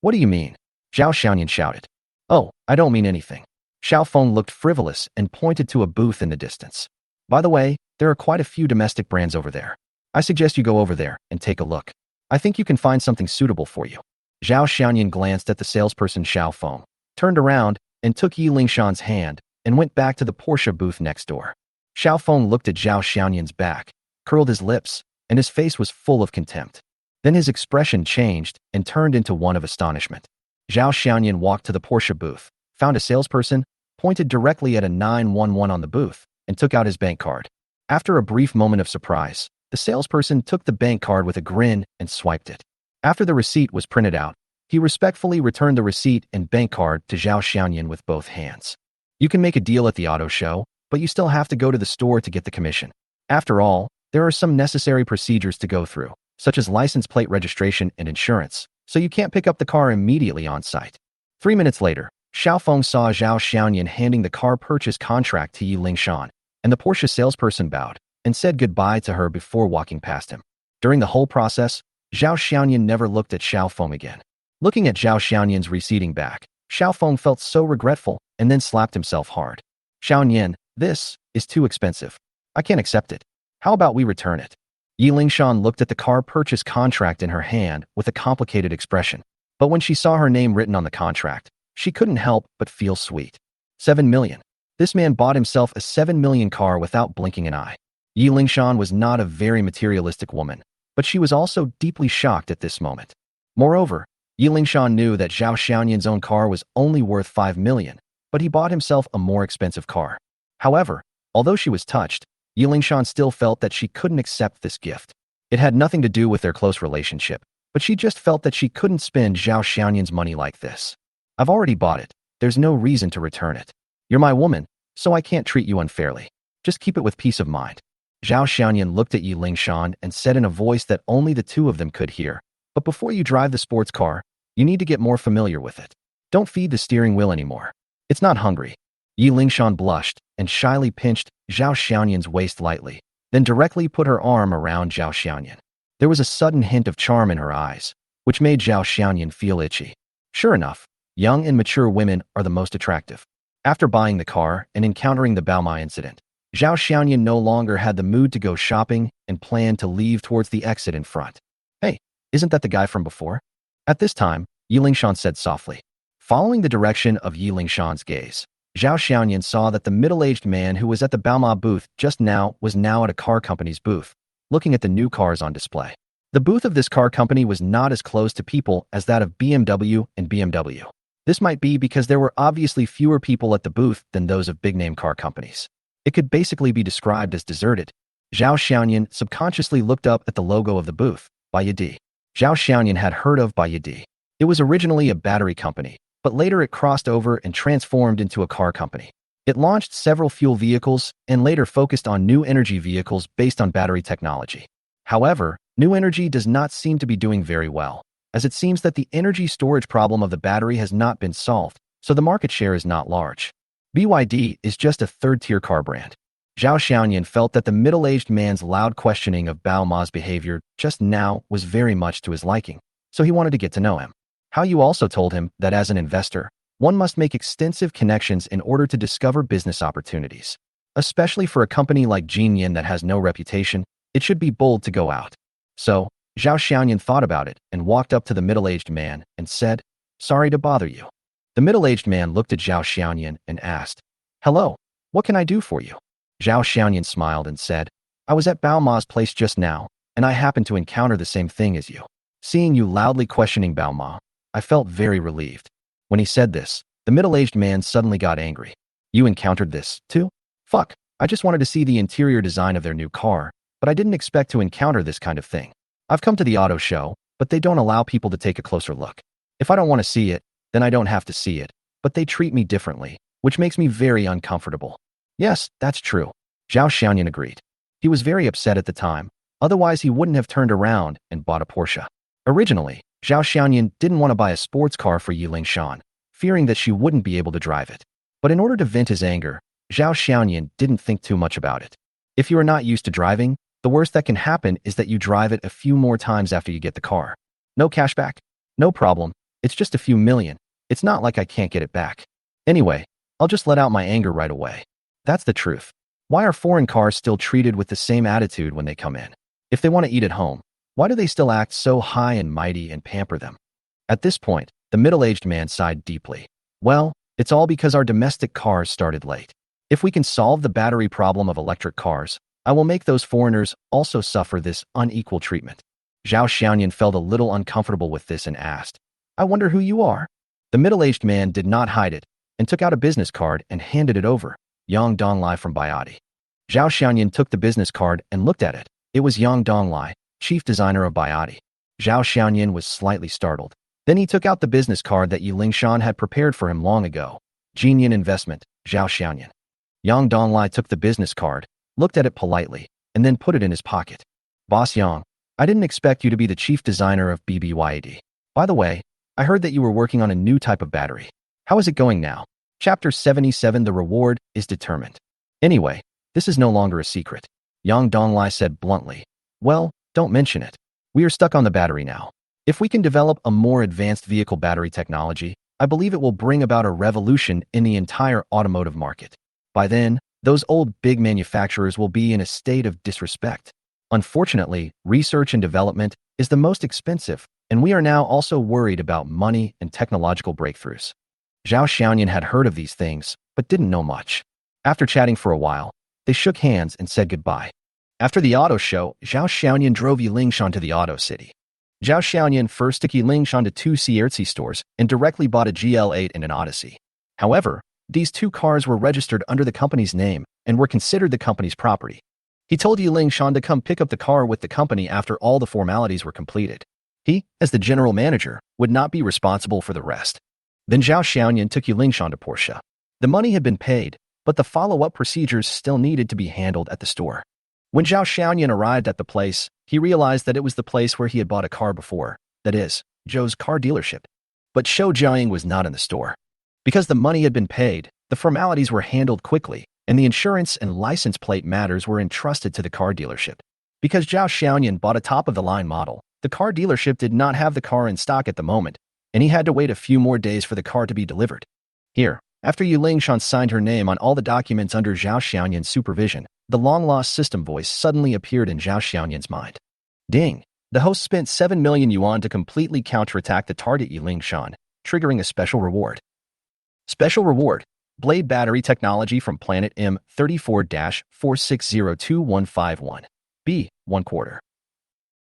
"What do you mean?" Zhao Xiaoyan shouted. "Oh, I don't mean anything." Xiao Feng looked frivolous and pointed to a booth in the distance. "By the way, there are quite a few domestic brands over there. I suggest you go over there and take a look. I think you can find something suitable for you." Zhao Xiaoyan glanced at the salesperson Xiao Feng, turned around, and took Yi Lingshan's hand and went back to the Porsche booth next door. Xiao Feng looked at Zhao Xiaoyan's back, curled his lips, and his face was full of contempt. Then his expression changed and turned into one of astonishment. Zhao Xiaoyan walked to the Porsche booth, found a salesperson, pointed directly at a 911 on the booth, and took out his bank card. After a brief moment of surprise, the salesperson took the bank card with a grin and swiped it. After the receipt was printed out, he respectfully returned the receipt and bank card to Zhao Xiaoyan with both hands. "You can make a deal at the auto show, but you still have to go to the store to get the commission. After all, there are some necessary procedures to go through, such as license plate registration and insurance, so you can't pick up the car immediately on site." 3 minutes later, Xiao Feng saw Zhao Xiaoyan handing the car purchase contract to Yi Lingshan, and the Porsche salesperson bowed and said goodbye to her before walking past him. During the whole process, Zhao Xiaoyan never looked at Xiao Feng again. Looking at Zhao Xiaoyan's receding back, Xiao Feng felt so regretful and then slapped himself hard. Xiaoyan, this is too expensive. I can't accept it. How about we return it? Yi Lingshan looked at the car purchase contract in her hand with a complicated expression. But when she saw her name written on the contract, she couldn't help but feel sweet. 7 million. This man bought himself a 7 million car without blinking an eye. Yi Lingshan was not a very materialistic woman, but she was also deeply shocked at this moment. Moreover, Yi Lingshan knew that Zhao Xiaoyan's own car was only worth 5 million, but he bought himself a more expensive car. However, although she was touched, Yi Lingshan still felt that she couldn't accept this gift. It had nothing to do with their close relationship, but she just felt that she couldn't spend Zhao Xiaoyan's money like this. I've already bought it. There's no reason to return it. You're my woman, so I can't treat you unfairly. Just keep it with peace of mind. Zhao Xiaoyan looked at Yi Lingshan and said in a voice that only the two of them could hear, but before you drive the sports car, you need to get more familiar with it. Don't feed the steering wheel anymore. It's not hungry. Yi Lingshan blushed and shyly pinched Zhao Xiaoyan's waist lightly, then directly put her arm around Zhao Xiaoyan. There was a sudden hint of charm in her eyes, which made Zhao Xiaoyan feel itchy. Sure enough, young and mature women are the most attractive. After buying the car and encountering the Baoma incident, Zhao Xiaoyan no longer had the mood to go shopping and planned to leave towards the exit in front. Hey, isn't that the guy from before? At this time, Yi Lingshan said softly. Following the direction of Yi Lingshan's gaze, Zhao Xiaoyan saw that the middle-aged man who was at the Baoma booth just now was now at a car company's booth, looking at the new cars on display. The booth of this car company was not as close to people as that of BMW and BMW. This might be because there were obviously fewer people at the booth than those of big-name car companies. It could basically be described as deserted. Zhao Xiaoyan subconsciously looked up at the logo of the booth, Beauties. Zhao Xiaoyan had heard of Beauties. It was originally a battery company, but later it crossed over and transformed into a car company. It launched several fuel vehicles and later focused on new energy vehicles based on battery technology. However, new energy does not seem to be doing very well, as it seems that the energy storage problem of the battery has not been solved, so the market share is not large. BYD is just a third-tier car brand. Zhao Xiaoyan felt that the middle-aged man's loud questioning of Bao Ma's behavior just now was very much to his liking, so he wanted to get to know him. Hao Yu also told him that as an investor, one must make extensive connections in order to discover business opportunities. Especially for a company like Jinyan that has no reputation, it should be bold to go out. So, Zhao Xiaoyan thought about it and walked up to the middle-aged man and said, "Sorry to bother you." The middle-aged man looked at Zhao Xiaoyan and asked, "Hello, what can I do for you?" Zhao Xiaoyan smiled and said, "I was at Bao Ma's place just now, and I happened to encounter the same thing as you. Seeing you loudly questioning Bao Ma, I felt very relieved." When he said this, the middle-aged man suddenly got angry. "You encountered this, too? Fuck, I just wanted to see the interior design of their new car, but I didn't expect to encounter this kind of thing. I've come to the auto show, but they don't allow people to take a closer look. If I don't want to see it, then I don't have to see it, but they treat me differently, which makes me very uncomfortable." Yes, that's true. Zhao Xiaoyan agreed. He was very upset at the time, otherwise he wouldn't have turned around and bought a Porsche. Originally, Zhao Xiaoyan didn't want to buy a sports car for Yi Lingshan, fearing that she wouldn't be able to drive it. But in order to vent his anger, Zhao Xiaoyan didn't think too much about it. If you are not used to driving, the worst that can happen is that you drive it a few more times after you get the car. No cashback? No problem. It's just a few million. It's not like I can't get it back. Anyway, I'll just let out my anger right away. That's the truth. Why are foreign cars still treated with the same attitude when they come in? If they want to eat at home, why do they still act so high and mighty and pamper them? At this point, the middle-aged man sighed deeply. Well, it's all because our domestic cars started late. If we can solve the battery problem of electric cars, I will make those foreigners also suffer this unequal treatment. Zhao Xiaoyan felt a little uncomfortable with this and asked, "I wonder who you are?" The middle-aged man did not hide it and took out a business card and handed it over. Yang Donglai from Beauties. Zhao Xiaoyan took the business card and looked at it. It was Yang Donglai, chief designer of Beauties. Zhao Xiaoyan was slightly startled. Then he took out the business card that Yi Lingshan had prepared for him long ago. Jinyan Investment, Zhao Xiaoyan. Yang Donglai took the business card, looked at it politely, and then put it in his pocket. "Boss Yang, I didn't expect you to be the chief designer of BBYD. By the way, I heard that you were working on a new type of battery. How is it going now?" Chapter 77. The reward is determined. Anyway, this is no longer a secret. Yang Donglai said bluntly. "Well, don't mention it. We are stuck on the battery now. If we can develop a more advanced vehicle battery technology, I believe it will bring about a revolution in the entire automotive market. By then, those old big manufacturers will be in a state of disrespect. Unfortunately, research and development is the most expensive, and we are now also worried about money and technological breakthroughs. Zhao Xiaoyan had heard of these things, but didn't know much. After chatting for a while, they shook hands and said goodbye. After the auto show, Zhao Xiaoyan drove Yilingshan to the auto city. Zhao Xiaoyan first took Yilingshan to two CRT stores and directly bought a GL8 and an Odyssey. However, these two cars were registered under the company's name and were considered the company's property. He told Yilingshan to come pick up the car with the company after all the formalities were completed. He, as the general manager, would not be responsible for the rest. Then Zhao Xiaoyan took Yilingshan to Porsche. The money had been paid, but the follow-up procedures still needed to be handled at the store. When Zhao Xiaoyan arrived at the place, he realized that it was the place where he had bought a car before, that is, Zhou's car dealership. But Zhou Jiaying was not in the store. Because the money had been paid, the formalities were handled quickly, and the insurance and license plate matters were entrusted to the car dealership. Because Zhao Xiaoyan bought a top-of-the-line model, the car dealership did not have the car in stock at the moment, and he had to wait a few more days for the car to be delivered. Here, after Yilingshan signed her name on all the documents under Zhao Xiaoyan's supervision, the long-lost system voice suddenly appeared in Zhao Xiaoyan's mind. Ding! The host spent 7 million yuan to completely counterattack the target Yilingshan, triggering a special reward. Special reward: Blade battery technology from planet M34-4602151. B. 1/4.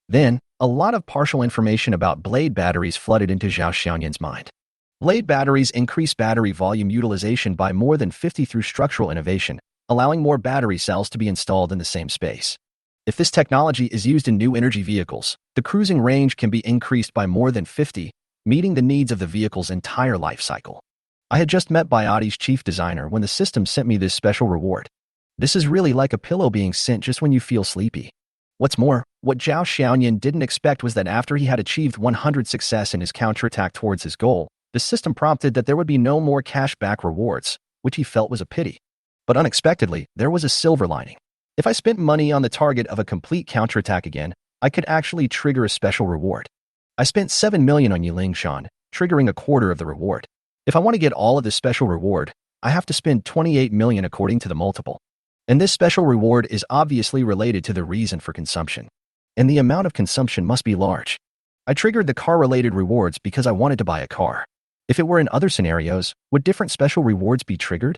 Then, a lot of partial information about blade batteries flooded into Zhao Xiaoyan's mind. Blade batteries increase battery volume utilization by more than 50 through structural innovation, allowing more battery cells to be installed in the same space. If this technology is used in new energy vehicles, the cruising range can be increased by more than 50, meeting the needs of the vehicle's entire life cycle. I had just met Bioti's chief designer when the system sent me this special reward. This is really like a pillow being sent just when you feel sleepy. What's more, what Zhao Xiaoyan didn't expect was that after he had achieved 100 success in his counterattack towards his goal, the system prompted that there would be no more cash-back rewards, which he felt was a pity. But unexpectedly, there was a silver lining. If I spent money on the target of a complete counterattack again, I could actually trigger a special reward. I spent 7 million on Yilingshan, triggering a quarter of the reward. If I want to get all of this special reward, I have to spend 28 million according to the multiple. And this special reward is obviously related to the reason for consumption. And the amount of consumption must be large. I triggered the car-related rewards because I wanted to buy a car. If it were in other scenarios, would different special rewards be triggered?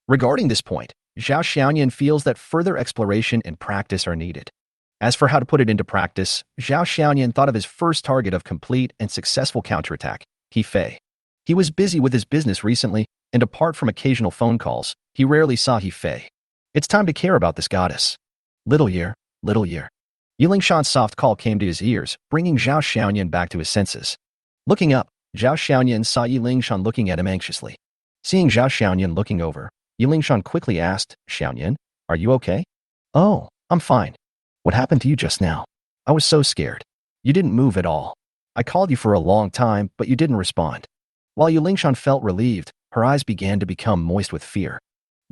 Regarding this point, Zhao Xiaoyan feels that further exploration and practice are needed. As for how to put it into practice, Zhao Xiaoyan thought of his first target of complete and successful counterattack, He Fei. He was busy with his business recently, and apart from occasional phone calls, he rarely saw He Fei. It's time to care about this goddess. Little year, little year. Yilingshan's soft call came to his ears, bringing Zhao Xiaoyan back to his senses. Looking up, Zhao Xiaoyan saw Yilingshan looking at him anxiously. Seeing Zhao Xiaoyan looking over, Yilingshan quickly asked, "Xiaoyan, are you okay?" "Oh, I'm fine. What happened to you just now? I was so scared. You didn't move at all. I called you for a long time, but you didn't respond." While Yilingshan felt relieved, her eyes began to become moist with fear.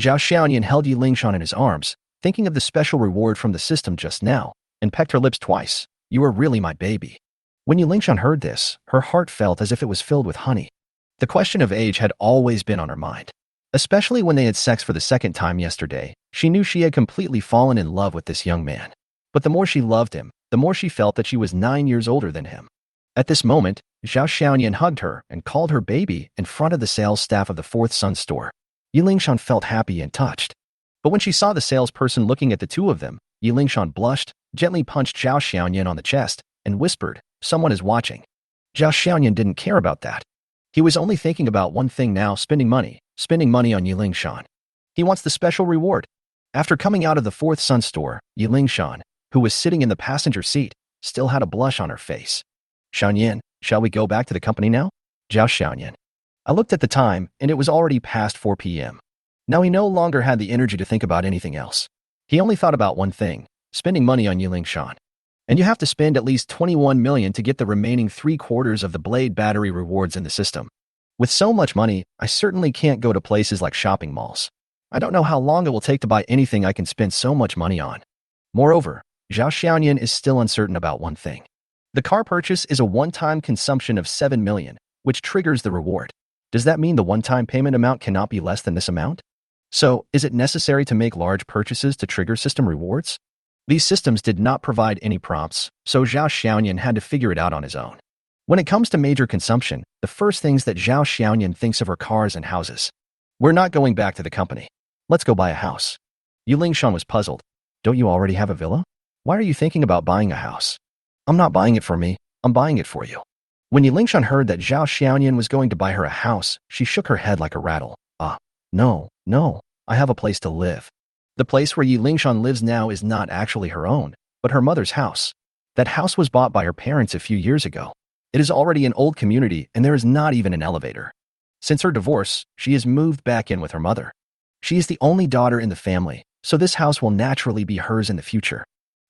Zhao Xiaoyan held Yilingshan in his arms, thinking of the special reward from the system just now, and pecked her lips twice. "You are really my baby." When Yilingshan heard this, her heart felt as if it was filled with honey. The question of age had always been on her mind. Especially when they had sex for the second time yesterday, she knew she had completely fallen in love with this young man. But the more she loved him, the more she felt that she was 9 years older than him. At this moment, Zhao Xiaoyan hugged her and called her baby in front of the sales staff of the Fourth Sun store. Yilingshan felt happy and touched. But when she saw the salesperson looking at the two of them, Yilingshan blushed, gently punched Zhao Xiaoyan on the chest, and whispered, "Someone is watching." Zhao Xiaoyan didn't care about that. He was only thinking about one thing now: spending money on Yilingshan. He wants the special reward. After coming out of the Fourth Sun store, Yilingshan, who was sitting in the passenger seat, still had a blush on her face. "Xiaoyan, shall we go back to the company now?" Zhao Xiaoyan. I looked at the time, and it was already past 4 p.m. Now he no longer had the energy to think about anything else. He only thought about one thing: spending money on Yilingshan. And you have to spend at least 21 million to get the remaining 3/4 of the blade battery rewards in the system. With so much money, I certainly can't go to places like shopping malls. I don't know how long it will take to buy anything I can spend so much money on. Moreover, Zhao Xiaoyan is still uncertain about one thing. The car purchase is a one-time consumption of 7 million, which triggers the reward. Does that mean the one-time payment amount cannot be less than this amount? So, is it necessary to make large purchases to trigger system rewards? These systems did not provide any prompts, so Zhao Xiaoyan had to figure it out on his own. When it comes to major consumption, the first things that Zhao Xiaoyan thinks of are cars and houses. We're not going back to the company. Let's go buy a house. Yu Lingshan was puzzled. Don't you already have a villa? Why are you thinking about buying a house? I'm not buying it for me, I'm buying it for you. When Yu Lingshan heard that Zhao Xiaoyan was going to buy her a house, she shook her head like a rattle. No, I have a place to live. The place where Yu Lingshan lives now is not actually her own, but her mother's house. That house was bought by her parents a few years ago. It is already an old community and there is not even an elevator. Since her divorce, she has moved back in with her mother. She is the only daughter in the family, so this house will naturally be hers in the future.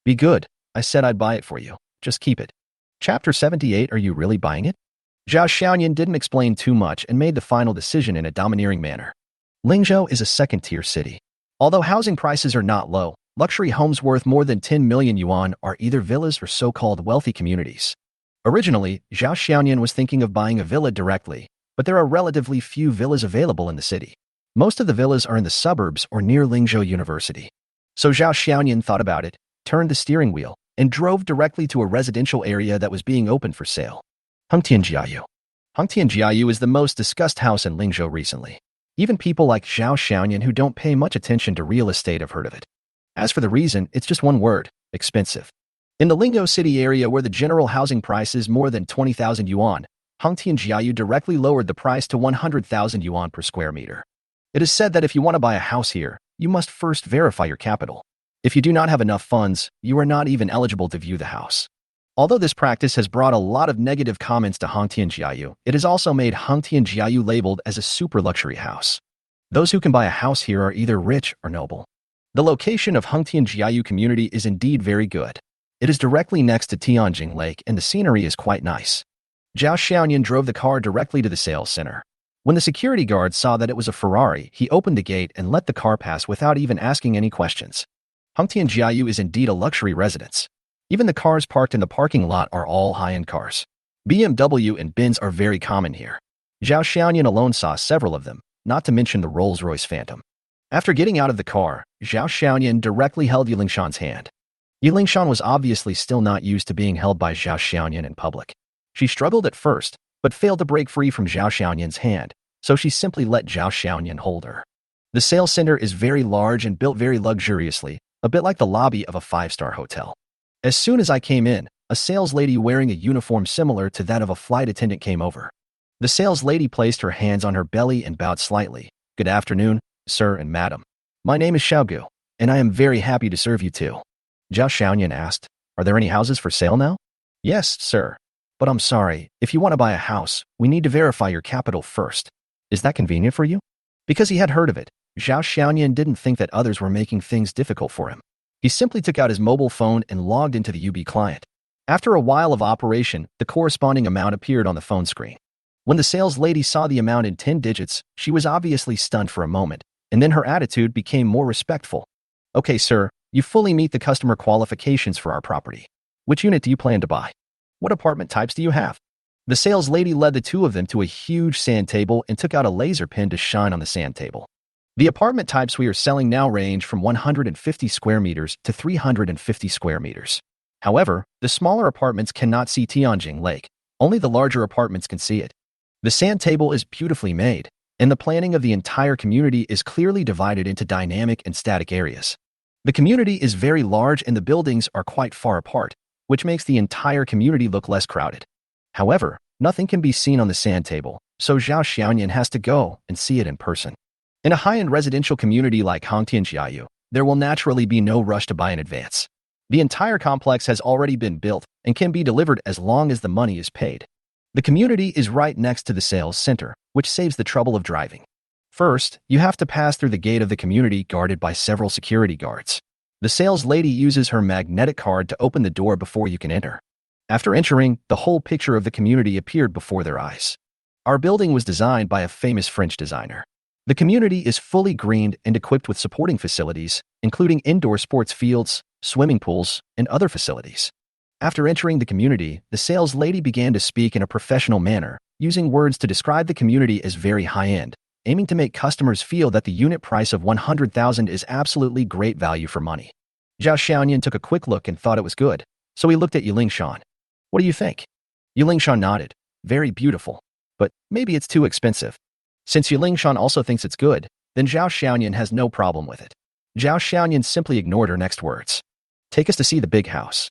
Be good. I said I'd buy it for you. Just keep it. Chapter 78. Are you really buying it? Zhao Xiaoyan didn't explain too much and made the final decision in a domineering manner. Lingzhou is a second-tier city. Although housing prices are not low, luxury homes worth more than 10 million yuan are either villas or so-called wealthy communities. Originally, Zhao Xiaoyan was thinking of buying a villa directly, but there are relatively few villas available in the city. Most of the villas are in the suburbs or near Lingzhou University. So Zhao Xiaoyan thought about it, turned the steering wheel, and drove directly to a residential area that was being opened for sale. Hengtianjiayu. Hengtianjiayu is the most discussed house in Lingzhou recently. Even people like Zhao Xiaoyan who don't pay much attention to real estate have heard of it. As for the reason, it's just one word: expensive. In the Lingzhou city area where the general housing price is more than 20,000 yuan, Hengtianjiayu directly lowered the price to 100,000 yuan per square meter. It is said that if you want to buy a house here, you must first verify your capital. If you do not have enough funds, you are not even eligible to view the house. Although this practice has brought a lot of negative comments to Hengtianjiayu, it has also made Hengtianjiayu labeled as a super luxury house. Those who can buy a house here are either rich or noble. The location of Hengtianjiayu community is indeed very good. It is directly next to Tianjing Lake and the scenery is quite nice. Zhao Xiaoyan drove the car directly to the sales center. When the security guard saw that it was a Ferrari, he opened the gate and let the car pass without even asking any questions. Hengtianjiayu is indeed a luxury residence. Even the cars parked in the parking lot are all high-end cars. BMW and Benz are very common here. Zhao Xiaoyan alone saw several of them, not to mention the Rolls-Royce Phantom. After getting out of the car, Zhao Xiaoyan directly held Yu Lingshan's hand. Yu Lingshan was obviously still not used to being held by Zhao Xiaoyan in public. She struggled at first, but failed to break free from Zhao Xiaoyan's hand, so she simply let Zhao Xiaoyan hold her. The sales center is very large and built very luxuriously, a bit like the lobby of a five-star hotel. As soon as I came in, a sales lady wearing a uniform similar to that of a flight attendant came over. The sales lady placed her hands on her belly and bowed slightly. Good afternoon, sir and madam. My name is Xiaogu, and I am very happy to serve you too. Zhao Xiaoyan asked, are there any houses for sale now? Yes, sir. But I'm sorry, if you want to buy a house, we need to verify your capital first. Is that convenient for you? Because he had heard of it, Zhao Xiaoyan didn't think that others were making things difficult for him. He simply took out his mobile phone and logged into the UB client. After a while of operation, the corresponding amount appeared on the phone screen. When the sales lady saw the amount in 10 digits, she was obviously stunned for a moment, and then her attitude became more respectful. Okay, sir, you fully meet the customer qualifications for our property. Which unit do you plan to buy? What apartment types do you have? The sales lady led the two of them to a huge sand table and took out a laser pen to shine on the sand table. The apartment types we are selling now range from 150 square meters to 350 square meters. However, the smaller apartments cannot see Tianjing Lake. Only the larger apartments can see it. The sand table is beautifully made, and the planning of the entire community is clearly divided into dynamic and static areas. The community is very large and the buildings are quite far apart, which makes the entire community look less crowded. However, nothing can be seen on the sand table, so Zhao Xiaoyan has to go and see it in person. In a high-end residential community like Hengtianjiayu, there will naturally be no rush to buy in advance. The entire complex has already been built and can be delivered as long as the money is paid. The community is right next to the sales center, which saves the trouble of driving. First, you have to pass through the gate of the community guarded by several security guards. The sales lady uses her magnetic card to open the door before you can enter. After entering, the whole picture of the community appeared before their eyes. Our building was designed by a famous French designer. The community is fully greened and equipped with supporting facilities, including indoor sports fields, swimming pools, and other facilities. After entering the community, the sales lady began to speak in a professional manner, using words to describe the community as very high-end, aiming to make customers feel that the unit price of 100,000 is absolutely great value for money. Zhao Xiaoyan took a quick look and thought it was good, so he looked at Yulingshan. What do you think? Yulingshan nodded. Very beautiful. But maybe it's too expensive. Since Yulingshan also thinks it's good, then Zhao Xiaoyan has no problem with it. Zhao Xiaoyan simply ignored her next words. Take us to see the big house.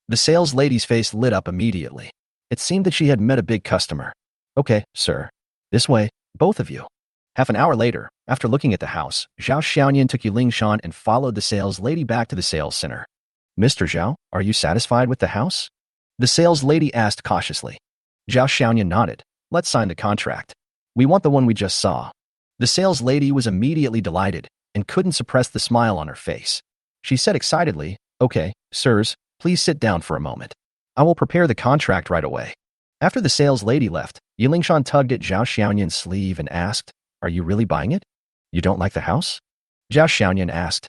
The sales lady's face lit up immediately. It seemed that she had met a big customer. Okay, sir. This way, both of you. Half an hour later, after looking at the house, Zhao Xiaoyan took Yulingshan and followed the sales lady back to the sales center. Mr. Zhao, are you satisfied with the house? The sales lady asked cautiously. Zhao Xiaoyan nodded. Let's sign the contract. We want the one we just saw. The sales lady was immediately delighted and couldn't suppress the smile on her face. She said excitedly, Okay, sirs, please sit down for a moment. I will prepare the contract right away. After the sales lady left, Yulingshan tugged at Zhao Xiaoyan's sleeve and asked, Are you really buying it? You don't like the house? Zhao Xiaoyan asked.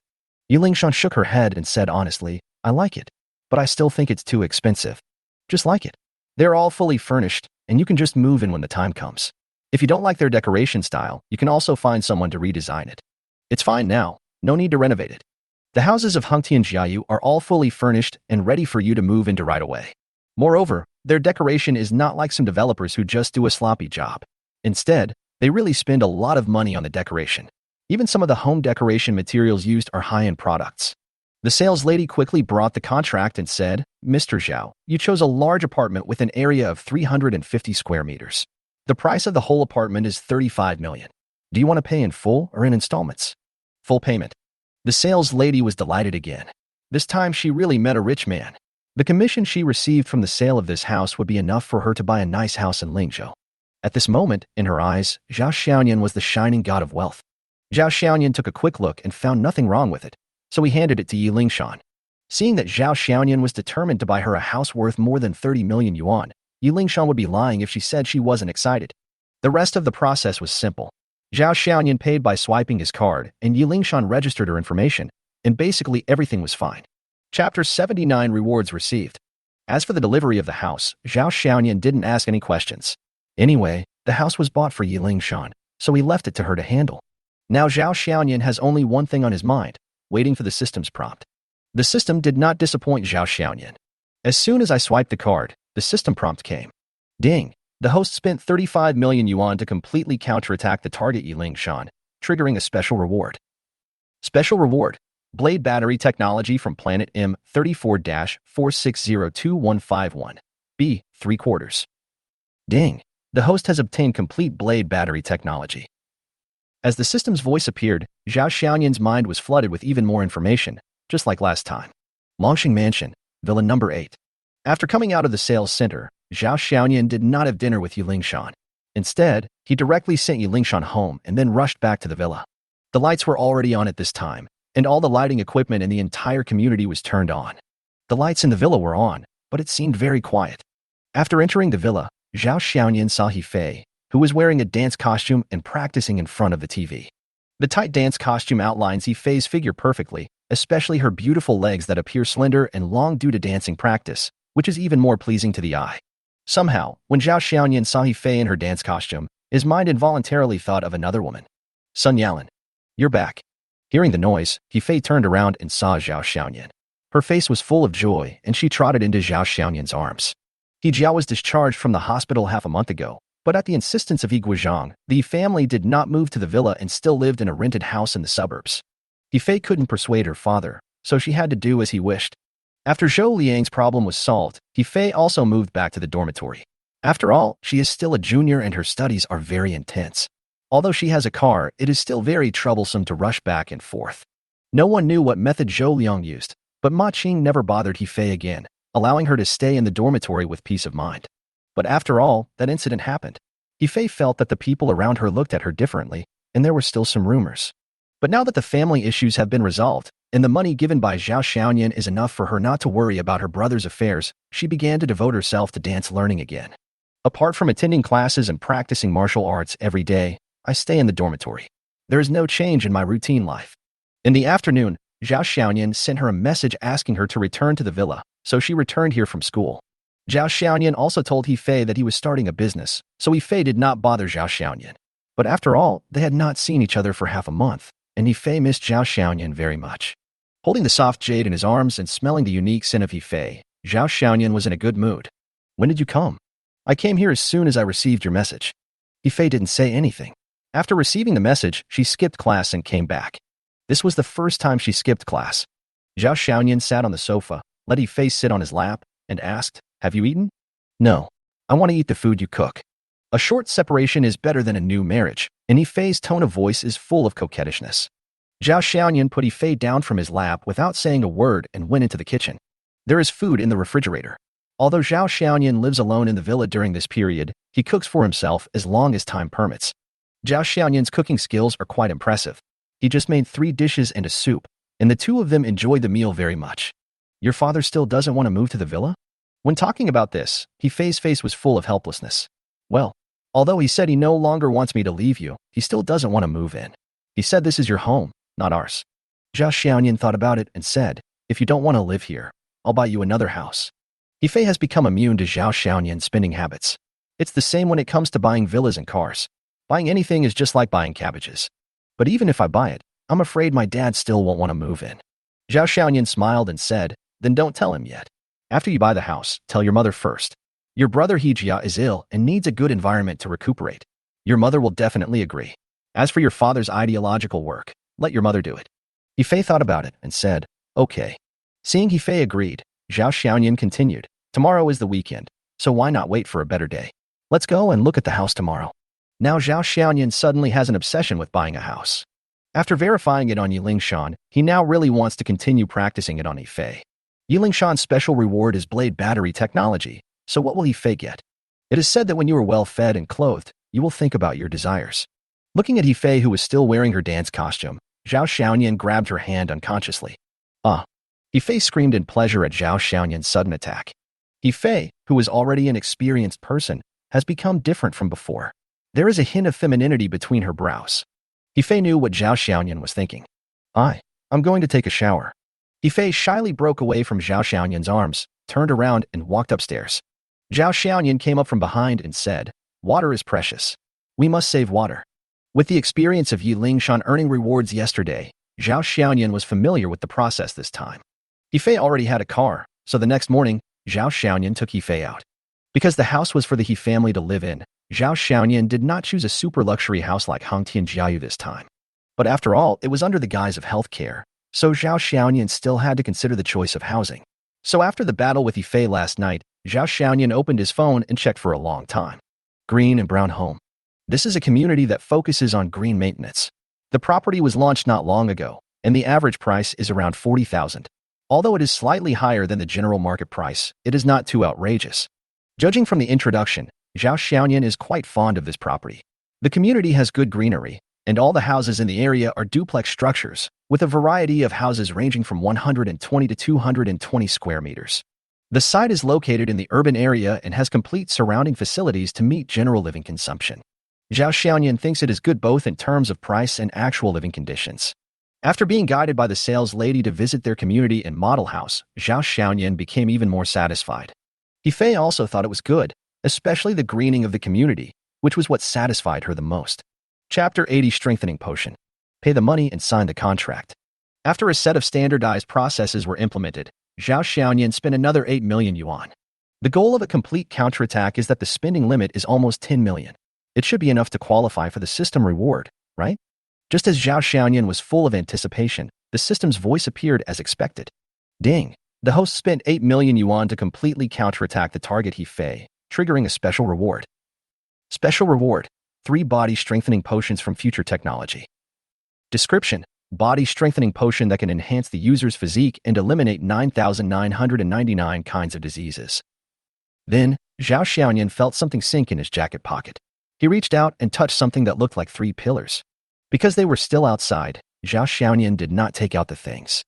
Yulingshan shook her head and said honestly, I like it, but I still think it's too expensive. Just like it. They're all fully furnished, and you can just move in when the time comes. If you don't like their decoration style, you can also find someone to redesign it. It's fine now, no need to renovate it. The houses of Hengtianjiayu are all fully furnished and ready for you to move into right away. Moreover, their decoration is not like some developers who just do a sloppy job. Instead, they really spend a lot of money on the decoration. Even some of the home decoration materials used are high-end products. The sales lady quickly brought the contract and said, Mr. Zhao, you chose a large apartment with an area of 350 square meters. The price of the whole apartment is 35 million. Do you want to pay in full or in installments? Full payment. The sales lady was delighted again. This time she really met a rich man. The commission she received from the sale of this house would be enough for her to buy a nice house in Lingzhou. At this moment, in her eyes, Zhao Xiaoyan was the shining god of wealth. Zhao Xiaoyan took a quick look and found nothing wrong with it, so he handed it to Yulingshan. Seeing that Zhao Xiaoyan was determined to buy her a house worth more than 30 million yuan, Yulingshan would be lying if she said she wasn't excited. The rest of the process was simple. Zhao Xiaoyan paid by swiping his card, and Yulingshan registered her information, and basically everything was fine. Chapter 79 Rewards Received. As for the delivery of the house, Zhao Xiaoyan didn't ask any questions. Anyway, the house was bought for Yulingshan, so he left it to her to handle. Now Zhao Xiaoyan has only one thing on his mind, waiting for the system's prompt. The system did not disappoint Zhao Xiaoyan. As soon as I swiped the card, the system prompt came. Ding! The host spent 35 million yuan to completely counterattack the target Yulingshan, triggering a special reward. Special reward. Blade battery technology from planet M34-46025151. B. 3/4. Ding! The host has obtained complete blade battery technology. As the system's voice appeared, Zhao Xiaoyan's mind was flooded with even more information, just like last time. Longxing Mansion, Villa Number 8. After coming out of the sales center, Zhao Xiaoyan did not have dinner with Yulingshan. Instead, he directly sent Yulingshan home and then rushed back to the villa. The lights were already on at this time, and all the lighting equipment in the entire community was turned on. The lights in the villa were on, but it seemed very quiet. After entering the villa, Zhao Xiaoyan saw He-Fei, who was wearing a dance costume and practicing in front of the TV. The tight dance costume outlines He-Fei's figure perfectly, especially her beautiful legs that appear slender and long due to dancing practice, which is even more pleasing to the eye. Somehow, when Zhao Xiaoyan saw He-Fei in her dance costume, his mind involuntarily thought of another woman. Sun Yalan, you're back. Hearing the noise, He-Fei turned around and saw Zhao Xiaoyan. Her face was full of joy, and she trotted into Zhao Xiaoyan's arms. He Jiao was discharged from the hospital half a month ago, but at the insistence of Yi Guozhang, the family did not move to the villa and still lived in a rented house in the suburbs. He-Fei couldn't persuade her father, so she had to do as he wished. After Zhou Liang's problem was solved, He-Fei also moved back to the dormitory. After all, she is still a junior and her studies are very intense. Although she has a car, it is still very troublesome to rush back and forth. No one knew what method Zhou Liang used, but Ma Qing never bothered He-Fei again, allowing her to stay in the dormitory with peace of mind. But after all, that incident happened. He-Fei felt that the people around her looked at her differently, and there were still some rumors. But now that the family issues have been resolved, and the money given by Zhao Xiaoyan is enough for her not to worry about her brother's affairs, she began to devote herself to dance learning again. Apart from attending classes and practicing martial arts every day, I stay in the dormitory. There is no change in my routine life. In the afternoon, Zhao Xiaoyan sent her a message asking her to return to the villa, so she returned here from school. Zhao Xiaoyan also told He that he was starting a business, so He did not bother Zhao Xiaoyan. But after all, they had not seen each other for half a month, and He missed Zhao Xiaoyan very much. Holding the soft jade in his arms and smelling the unique scent of He, Zhao Xiaoyan was in a good mood. When did you come? I came here as soon as I received your message. He didn't say anything. After receiving the message, she skipped class and came back. This was the first time she skipped class. Zhao Xiaoyan sat on the sofa, let He sit on his lap, and asked, "Have you eaten?" "No. I want to eat the food you cook." A short separation is better than a new marriage, and He's tone of voice is full of coquettishness. Zhao Xiaoyan put He down from his lap without saying a word and went into the kitchen. There is food in the refrigerator. Although Zhao Xiaoyan lives alone in the villa during this period, he cooks for himself as long as time permits. Zhao Xiaoyan's cooking skills are quite impressive. He just made 3 dishes and a soup, and the two of them enjoyed the meal very much. Your father still doesn't want to move to the villa? When talking about this, He's face was full of helplessness. Well, although he said he no longer wants me to leave you, he still doesn't want to move in. He said this is your home, not ours. Zhao Xiaoyan thought about it and said, if you don't want to live here, I'll buy you another house. He has become immune to Zhao Xiaoyan's spending habits. It's the same when it comes to buying villas and cars. Buying anything is just like buying cabbages. But even if I buy it, I'm afraid my dad still won't want to move in. Zhao Xiaoyan smiled and said, then don't tell him yet. After you buy the house, tell your mother first. Your brother Hijia is ill and needs a good environment to recuperate. Your mother will definitely agree. As for your father's ideological work, let your mother do it. He thought about it and said, okay. Seeing He agreed, Zhao Xiaoyan continued, tomorrow is the weekend, so why not wait for a better day? Let's go and look at the house tomorrow. Now Zhao Xiaoyan suddenly has an obsession with buying a house. After verifying it on Yilingshan, he now really wants to continue practicing it on He. Yilingshan's special reward is blade battery technology, so what will He get? It is said that when you are well fed and clothed, you will think about your desires. Looking at He, who was still wearing her dance costume, Zhao Xiaoyan grabbed her hand unconsciously. Ah! He screamed in pleasure at Zhao Xiaoyan's sudden attack. He, who was already an experienced person, has become different from before. There is a hint of femininity between her brows. He knew what Zhao Xiaoyan was thinking. I'm going to take a shower. He shyly broke away from Zhao Xiaoyan's arms, turned around and walked upstairs. Zhao Xiaoyan came up from behind and said, water is precious. We must save water. With the experience of Yilingshan earning rewards yesterday, Zhao Xiaoyan was familiar with the process this time. He already had a car, so the next morning, Zhao Xiaoyan took He out. Because the house was for the He family to live in, Zhao Xiaoyan did not choose a super luxury house like Hangtian Jiayu this time. But after all, it was under the guise of health care, so Zhao Xiaoyan still had to consider the choice of housing. So after the battle with He last night, Zhao Xiaoyan opened his phone and checked for a long time. Green and Brown Home. This is a community that focuses on green maintenance. The property was launched not long ago, and the average price is around 40,000. Although it is slightly higher than the general market price, it is not too outrageous. Judging from the introduction, Zhao Xiaoyan is quite fond of this property. The community has good greenery, and all the houses in the area are duplex structures, with a variety of houses ranging from 120 to 220 square meters. The site is located in the urban area and has complete surrounding facilities to meet general living consumption. Zhao Xiaoyan thinks it is good both in terms of price and actual living conditions. After being guided by the sales lady to visit their community and model house, Zhao Xiaoyan became even more satisfied. He also thought it was good, especially the greening of the community, which was what satisfied her the most. Chapter 80 Strengthening Potion. Pay the money and sign the contract. After a set of standardized processes were implemented, Zhao Xiaoyan spent another 8 million yuan. The goal of a complete counterattack is that the spending limit is almost 10 million. It should be enough to qualify for the system reward, right? Just as Zhao Xiaoyan was full of anticipation, the system's voice appeared as expected. Ding! The host spent 8 million yuan to completely counterattack the target He, triggering a special reward. Special reward: 3 body strengthening potions from future technology. Description: body strengthening potion that can enhance the user's physique and eliminate 9,999 kinds of diseases. Then, Zhao Xiaoyan felt something sink in his jacket pocket. He reached out and touched something that looked like 3 pillars. Because they were still outside, Zhao Xiaoyan did not take out the things.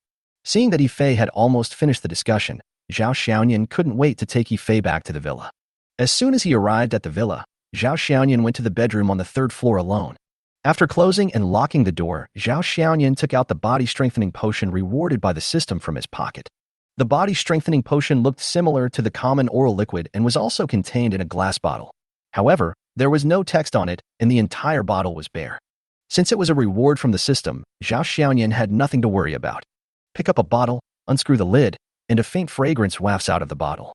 Seeing that He had almost finished the discussion, Zhao Xiaoyan couldn't wait to take He back to the villa. As soon as he arrived at the villa, Zhao Xiaoyan went to the bedroom on the 3rd floor alone. After closing and locking the door, Zhao Xiaoyan took out the body-strengthening potion rewarded by the system from his pocket. The body-strengthening potion looked similar to the common oral liquid and was also contained in a glass bottle. However, there was no text on it, and the entire bottle was bare. Since it was a reward from the system, Zhao Xiaoyan had nothing to worry about. Pick up a bottle, unscrew the lid, and a faint fragrance wafts out of the bottle.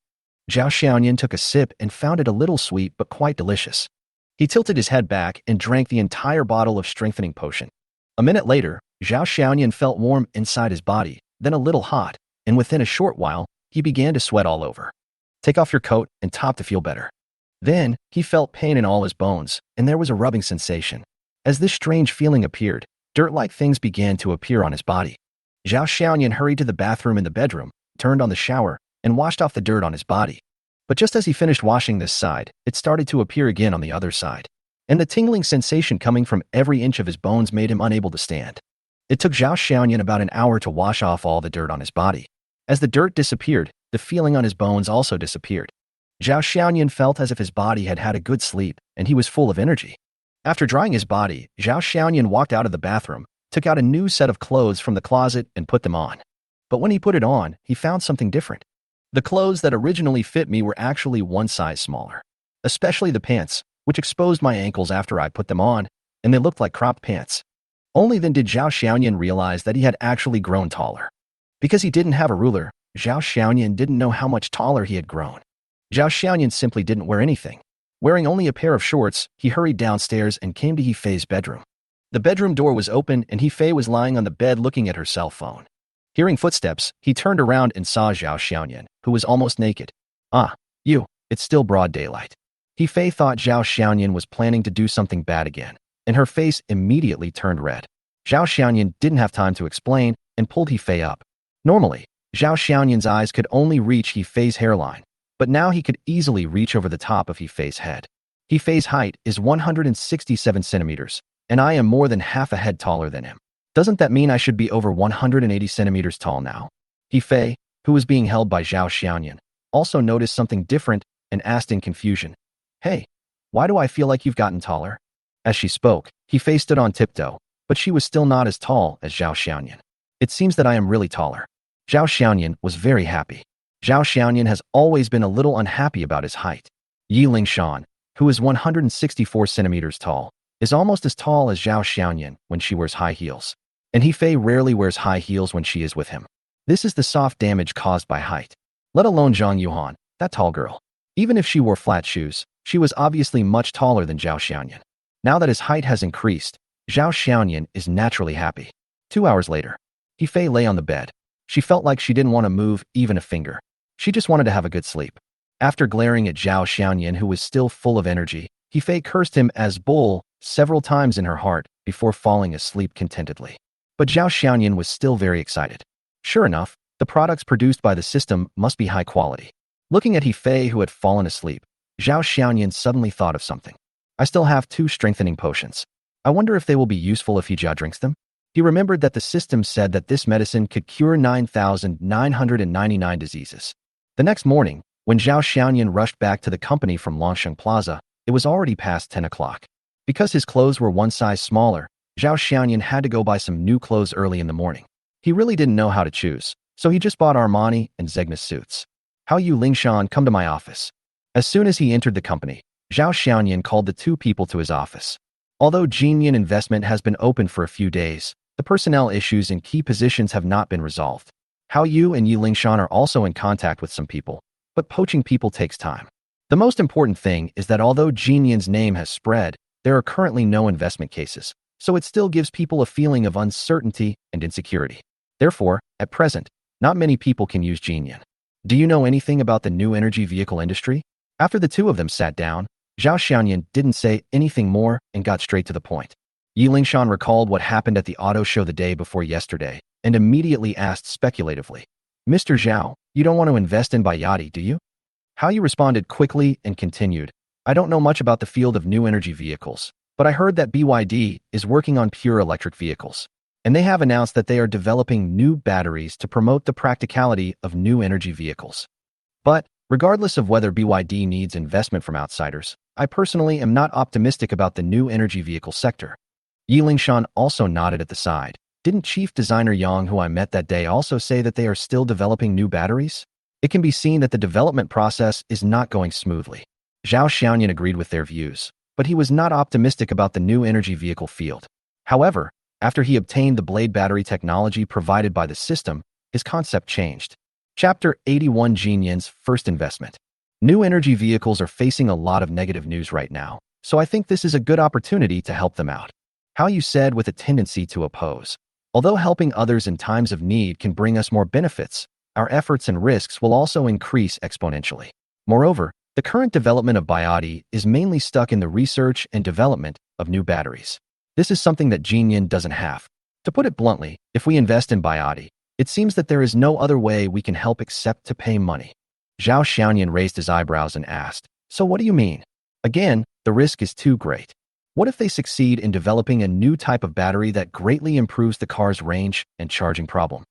Zhao Xiaoyan took a sip and found it a little sweet but quite delicious. He tilted his head back and drank the entire bottle of strengthening potion. A minute later, Zhao Xiaoyan felt warm inside his body, then a little hot, and within a short while, he began to sweat all over. Take off your coat and top to feel better. Then, he felt pain in all his bones, and there was a rubbing sensation. As this strange feeling appeared, dirt-like things began to appear on his body. Zhao Xiaoyan hurried to the bathroom in the bedroom, turned on the shower, and washed off the dirt on his body. But just as he finished washing this side, it started to appear again on the other side. And the tingling sensation coming from every inch of his bones made him unable to stand. It took Zhao Xiaoyan about an hour to wash off all the dirt on his body. As the dirt disappeared, the feeling on his bones also disappeared. Zhao Xiaoyan felt as if his body had had a good sleep, and he was full of energy. After drying his body, Zhao Xiaoyan walked out of the bathroom, took out a new set of clothes from the closet, and put them on. But when he put it on, he found something different. The clothes that originally fit me were actually one size smaller. Especially the pants, which exposed my ankles after I put them on, and they looked like cropped pants. Only then did Zhao Xiaoyan realize that he had actually grown taller. Because he didn't have a ruler, Zhao Xiaoyan didn't know how much taller he had grown. Zhao Xiaoyan simply didn't wear anything. Wearing only a pair of shorts, he hurried downstairs and came to He-Fei's bedroom. The bedroom door was open and He-Fei was lying on the bed looking at her cell phone. Hearing footsteps, he turned around and saw Zhao Xiaoyan, who was almost naked. "Ah, you, it's still broad daylight." He-Fei thought Zhao Xiaoyan was planning to do something bad again, and her face immediately turned red. Zhao Xiaoyan didn't have time to explain and pulled He-Fei up. Normally, Zhao Xiaoyan's eyes could only reach He-Fei's hairline, but now he could easily reach over the top of He-Fei's head. He-Fei's height is 167 centimeters, and I am more than half a head taller than him. Doesn't that mean I should be over 180 centimeters tall now? He-Fei, who was being held by Zhao Xiaoyan, also noticed something different and asked in confusion, "Hey, why do I feel like you've gotten taller?" As she spoke, He-Fei stood on tiptoe, but she was still not as tall as Zhao Xiaoyan. "It seems that I am really taller." Zhao Xiaoyan was very happy. Zhao Xiaoyan has always been a little unhappy about his height. Yi Lingshan, who is 164 centimeters tall, is almost as tall as Zhao Xiaoyan when she wears high heels. And He-Fei rarely wears high heels when she is with him. This is the soft damage caused by height. Let alone Chen Yijuan, that tall girl. Even if she wore flat shoes, she was obviously much taller than Zhao Xiaoyan. Now that his height has increased, Zhao Xiaoyan is naturally happy. 2 hours later, He-Fei lay on the bed. She felt like she didn't want to move even a finger. She just wanted to have a good sleep. After glaring at Zhao Xiaoyan, who was still full of energy, He-Fei cursed him as bull several times in her heart before falling asleep contentedly. But Zhao Xiaoyan was still very excited. Sure enough, the products produced by the system must be high quality. Looking at He-Fei, who had fallen asleep, Zhao Xiaoyan suddenly thought of something. "I still have 2 strengthening potions. I wonder if they will be useful if He-Jia drinks them?" He remembered that the system said that this medicine could cure 9,999 diseases. The next morning, when Zhao Xiaoyan rushed back to the company from Longsheng Plaza, it was already past 10 o'clock. Because his clothes were one size smaller, Zhao Xiaoyan had to go buy some new clothes early in the morning. He really didn't know how to choose, so he just bought Armani and Zegna suits. "How you Lingshan, come to my office." As soon as he entered the company, Zhao Xiaoyan called the 2 people to his office. Although Jinyan Investment has been open for a few days, the personnel issues in key positions have not been resolved. Hao Yu and Yi Lingshan are also in contact with some people, but poaching people takes time. The most important thing is that although Jinyan's name has spread, there are currently no investment cases, so it still gives people a feeling of uncertainty and insecurity. Therefore, at present, not many people can use Jinyan. "Do you know anything about the new energy vehicle industry?" After the 2 of them sat down, Zhao Xiaoyan didn't say anything more and got straight to the point. Yi Lingshan recalled what happened at the auto show the day before yesterday and immediately asked speculatively, "Mr. Zhao, you don't want to invest in Bayati, do you?" Hao Yu responded quickly and continued, "I don't know much about the field of new energy vehicles, but I heard that BYD is working on pure electric vehicles, and they have announced that they are developing new batteries to promote the practicality of new energy vehicles. But, regardless of whether BYD needs investment from outsiders, I personally am not optimistic about the new energy vehicle sector." Yi Lingshan also nodded at the side. Didn't Chief Designer Yang, who I met that day, also say that they are still developing new batteries? It can be seen that the development process is not going smoothly. Zhao Xiaoyan agreed with their views, but he was not optimistic about the new energy vehicle field. However, after he obtained the blade battery technology provided by the system, his concept changed. Chapter 81: Jin Yan's First Investment. New energy vehicles are facing a lot of negative news right now, so I think this is a good opportunity to help them out. How you said, with a tendency to oppose. Although helping others in times of need can bring us more benefits, our efforts and risks will also increase exponentially. Moreover, the current development of Biote is mainly stuck in the research and development of new batteries. This is something that Jin Yan doesn't have. To put it bluntly, if we invest in Biote, it seems that there is no other way we can help except to pay money. Zhao Xiaoyan raised his eyebrows and asked, "So what do you mean?" Again, the risk is too great. What if they succeed in developing a new type of battery that greatly improves the car's range and charging problem?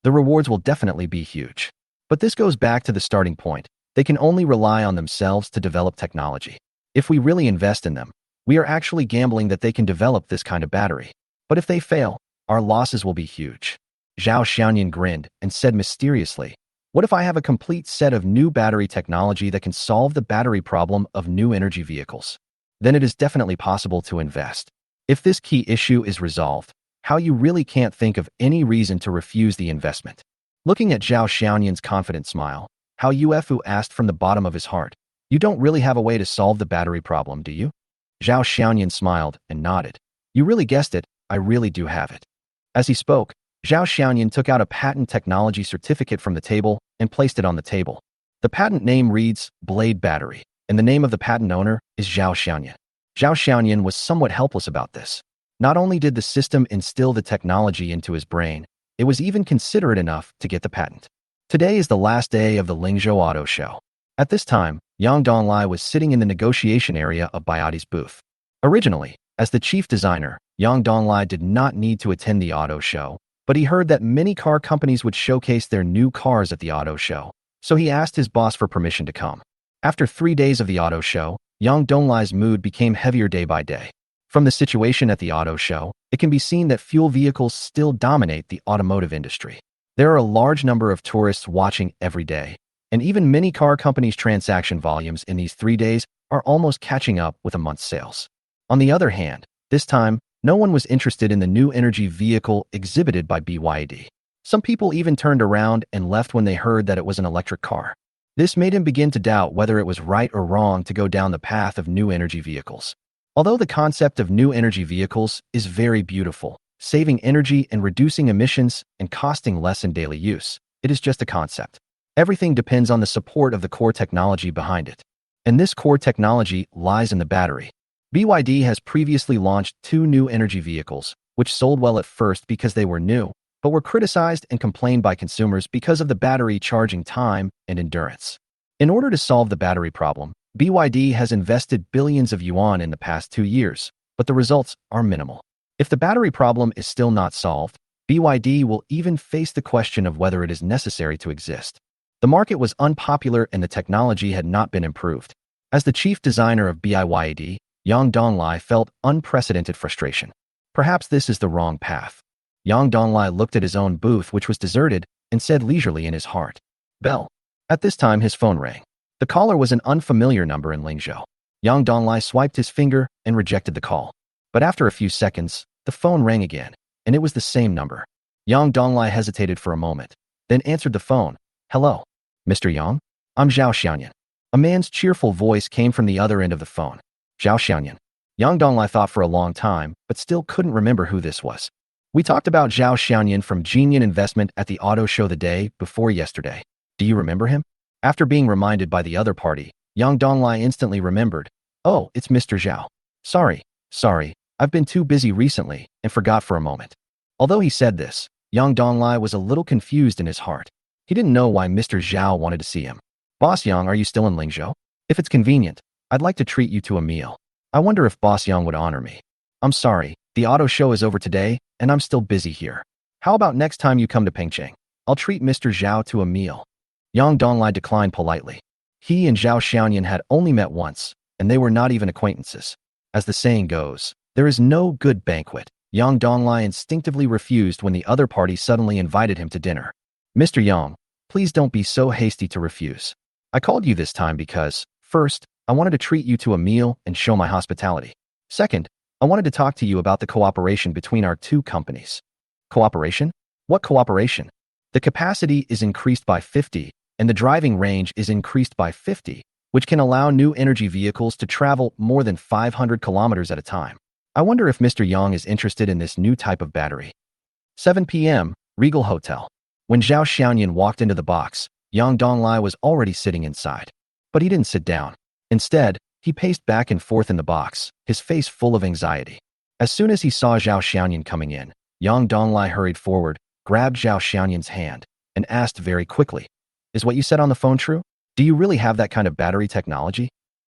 The rewards will definitely be huge. But this goes back to the starting point. They can only rely on themselves to develop technology. If we really invest in them, we are actually gambling that they can develop this kind of battery. But if they fail, our losses will be huge. Zhao Xiaoyan grinned and said mysteriously, "What if I have a complete set of new battery technology that can solve the battery problem of new energy vehicles? Then it is definitely possible to invest. If this key issue is resolved, how you really can't think of any reason to refuse the investment." Looking at Zhao Xiaoyan's confident smile, Hao Yuefu asked from the bottom of his heart, "You don't really have a way to solve the battery problem, do you?" Zhao Xiaoyan smiled and nodded. "You really guessed it, I really do have it." As he spoke, Zhao Xiaoyan took out a patent technology certificate from the table and placed it on the table. The patent name reads Blade Battery, and the name of the patent owner is Zhao Xiaoyan. Zhao Xiaoyan was somewhat helpless about this. Not only did the system instill the technology into his brain, it was even considerate enough to get the patent. Today is the last day of the Lingzhou Auto Show. At this time, Yang Donglai was sitting in the negotiation area of Biote's booth. Originally, as the chief designer, Yang Donglai did not need to attend the auto show, but he heard that many car companies would showcase their new cars at the auto show, so he asked his boss for permission to come. After 3 days of the auto show, Yang Donglai's mood became heavier day by day. From the situation at the auto show, it can be seen that fuel vehicles still dominate the automotive industry. There are a large number of tourists watching every day, and even many car companies' transaction volumes in these 3 days are almost catching up with a month's sales. On the other hand, this time, no one was interested in the new energy vehicle exhibited by BYD. Some people even turned around and left when they heard that it was an electric car. This made him begin to doubt whether it was right or wrong to go down the path of new energy vehicles. Although the concept of new energy vehicles is very beautiful, saving energy and reducing emissions and costing less in daily use, it is just a concept. Everything depends on the support of the core technology behind it. And this core technology lies in the battery. BYD has previously launched 2 new energy vehicles, which sold well at first because they were new, but were criticized and complained by consumers because of the battery charging time and endurance. In order to solve the battery problem, BYD has invested billions of yuan in the past 2 years, but the results are minimal. If the battery problem is still not solved, BYD will even face the question of whether it is necessary to exist. The market was unpopular and the technology had not been improved. As the chief designer of BYD, Yang Donglai felt unprecedented frustration. Perhaps this is the wrong path. Yang Donglai looked at his own booth, which was deserted, and said leisurely in his heart, "Bell." At this time, his phone rang. The caller was an unfamiliar number in Lingzhou. Yang Donglai swiped his finger and rejected the call. But after a few seconds, the phone rang again, and it was the same number. Yang Donglai hesitated for a moment, then answered the phone. "Hello, Mr. Yang? I'm Zhao Xiaoyan." A man's cheerful voice came from the other end of the phone. Zhao Xiaoyan. Yang Donglai thought for a long time, but still couldn't remember who this was. "We talked about Zhao Xiaoyan from Jin Yan Investment at the auto show the day before yesterday. Do you remember him?" After being reminded by the other party, Yang Donglai instantly remembered. "Oh, it's Mr. Zhao. Sorry, I've been too busy recently and forgot for a moment." Although he said this, Yang Donglai was a little confused in his heart. He didn't know why Mr. Zhao wanted to see him. "Boss Yang, are you still in Lingzhou? If it's convenient, I'd like to treat you to a meal. I wonder if Boss Yang would honor me." "I'm sorry, the auto show is over today, and I'm still busy here. How about next time you come to Pengcheng? I'll treat Mr. Zhao to a meal." Yang Donglai declined politely. He and Zhao Xiaoyan had only met once, and they were not even acquaintances. As the saying goes, There is no good banquet. Yang Donglai instinctively refused when the other party suddenly invited him to dinner. Mr. Yang, please don't be so hasty to refuse. I called you this time because, first, I wanted to treat you to a meal and show my hospitality. Second, I wanted to talk to you about the cooperation between our two companies. Cooperation? What cooperation? The capacity is increased by 50, and the driving range is increased by 50, which can allow new energy vehicles to travel more than 500 kilometers at a time. I wonder if Mr. Yang is interested in this new type of battery. 7 p.m., Regal Hotel. When Zhao Xiaoyan walked into the box, Yang Donglai was already sitting inside. But he didn't sit down. Instead, he paced back and forth in the box, his face full of anxiety. As soon as he saw Zhao Xiaoyan coming in, Yang Donglai hurried forward, grabbed Zhao Xiaoyan's hand, and asked very quickly, "Is what you said on the phone true? Do you really have that kind of battery technology?"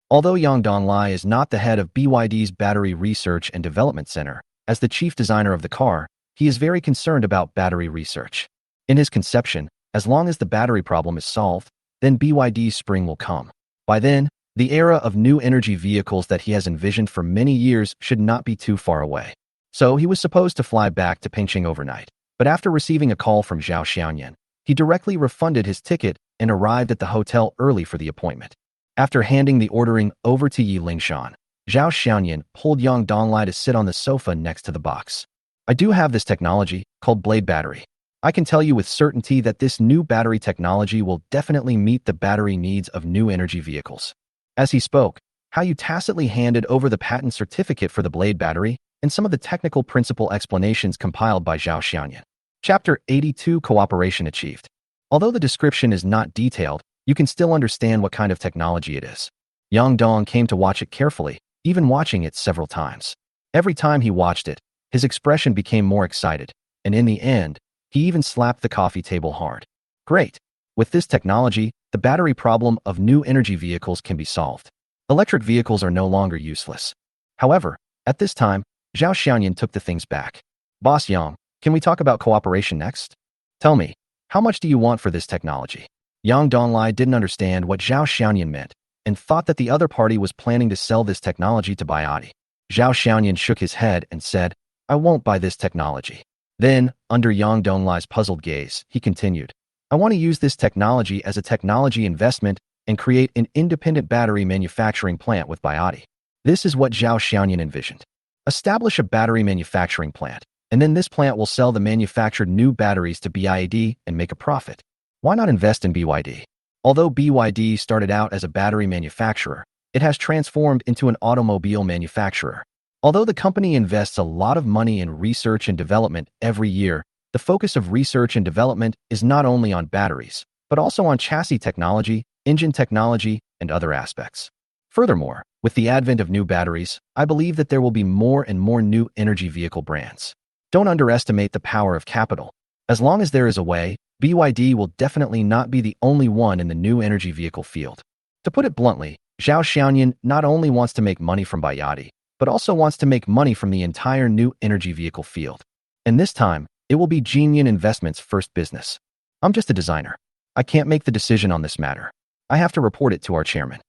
Although Yang Donglai is not the head of BYD's Battery Research and Development Center, as the chief designer of the car, he is very concerned about battery research. In his conception, as long as the battery problem is solved, then BYD's spring will come. By then, the era of new energy vehicles that he has envisioned for many years should not be too far away. So he was supposed to fly back to Pingqing overnight, but after receiving a call from Zhao Xiaoyan, he directly refunded his ticket and arrived at the hotel early for the appointment. After handing the ordering over to Yi Lingshan, Zhao Xiaoyan pulled Yang Donglai to sit on the sofa next to the box. "I do have this technology, called Blade Battery. I can tell you with certainty that this new battery technology will definitely meet the battery needs of new energy vehicles." As he spoke, Hao Yu tacitly handed over the patent certificate for the Blade Battery and some of the technical principle explanations compiled by Zhao Xiaoyan. Chapter 82 Cooperation Achieved. Although the description is not detailed, you can still understand what kind of technology it is. Yang Dong came to watch it carefully, even watching it several times. Every time he watched it, his expression became more excited, and in the end, he even slapped the coffee table hard. Great! With this technology, the battery problem of new energy vehicles can be solved. Electric vehicles are no longer useless. However, at this time, Zhao Xiaoyan took the things back. "Boss Yang, can we talk about cooperation next? Tell me, how much do you want for this technology?" Yang Donglai didn't understand what Zhao Xiaoyan meant and thought that the other party was planning to sell this technology to BYD. Zhao Xiaoyan shook his head and said, "I won't buy this technology." Then, under Yang Donglai's puzzled gaze, he continued, "I want to use this technology as a technology investment and create an independent battery manufacturing plant with BYD." This is what Zhao Xiaoyan envisioned. Establish a battery manufacturing plant, and then this plant will sell the manufactured new batteries to BYD and make a profit. Why not invest in BYD? Although BYD started out as a battery manufacturer, it has transformed into an automobile manufacturer. Although the company invests a lot of money in research and development every year, the focus of research and development is not only on batteries, but also on chassis technology, engine technology, and other aspects. Furthermore, with the advent of new batteries, I believe that there will be more and more new energy vehicle brands. Don't underestimate the power of capital. As long as there is a way, BYD will definitely not be the only one in the new energy vehicle field. To put it bluntly, Zhao Xiaoyan not only wants to make money from BYD, but also wants to make money from the entire new energy vehicle field. And this time, it will be Jinyun Investment's first business. I'm just a designer. I can't make the decision on this matter. I have to report it to our chairman.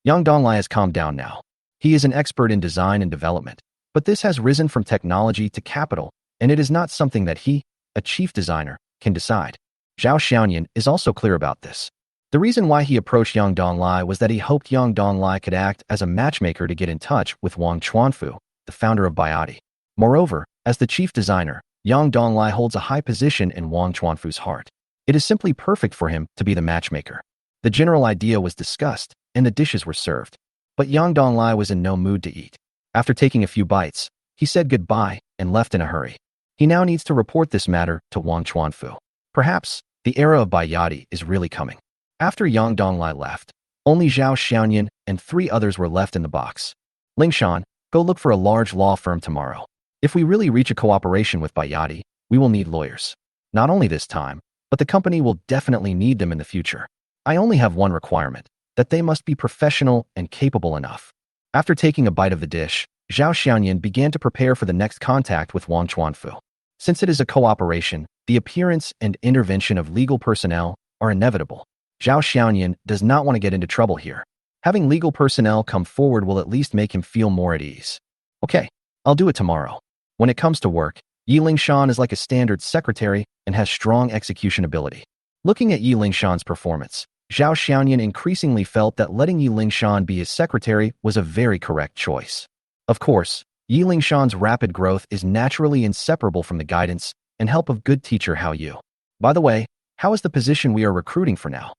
Yang Donglai has calmed down now. He is an expert in design and development, but this has risen from technology to capital, and it is not something that he, a chief designer, can decide. Zhao Xiaoyan is also clear about this. The reason why he approached Yang Donglai was that he hoped Yang Donglai could act as a matchmaker to get in touch with Wang Chuanfu, the founder of BYD. Moreover, as the chief designer, Yang Donglai holds a high position in Wang Chuanfu's heart. It is simply perfect for him to be the matchmaker. The general idea was discussed, and the dishes were served. But Yang Donglai was in no mood to eat. After taking a few bites, he said goodbye and left in a hurry. He now needs to report this matter to Wang Chuanfu. Perhaps, the era of BYD is really coming. After Yang Donglai left, only Zhao Xiaoyan and 3 others were left in the box. Lingshan, go look for a large law firm tomorrow. If we really reach a cooperation with BYD, we will need lawyers. Not only this time, but the company will definitely need them in the future. I only have one requirement, that they must be professional and capable enough. After taking a bite of the dish, Zhao Xiaoyan began to prepare for the next contact with Wang Chuanfu. Since it is a cooperation, the appearance and intervention of legal personnel are inevitable. Zhao Xiaoyan does not want to get into trouble here. Having legal personnel come forward will at least make him feel more at ease. Okay, I'll do it tomorrow. When it comes to work, Yi Lingshan is like a standard secretary and has strong execution ability. Looking at Yi Lingshan's performance, Zhao Xiaoyan increasingly felt that letting Yi Lingshan be his secretary was a very correct choice. Of course, Yi Lingshan's rapid growth is naturally inseparable from the guidance and help of good teacher Hao Yu. By the way, how is the position we are recruiting for now?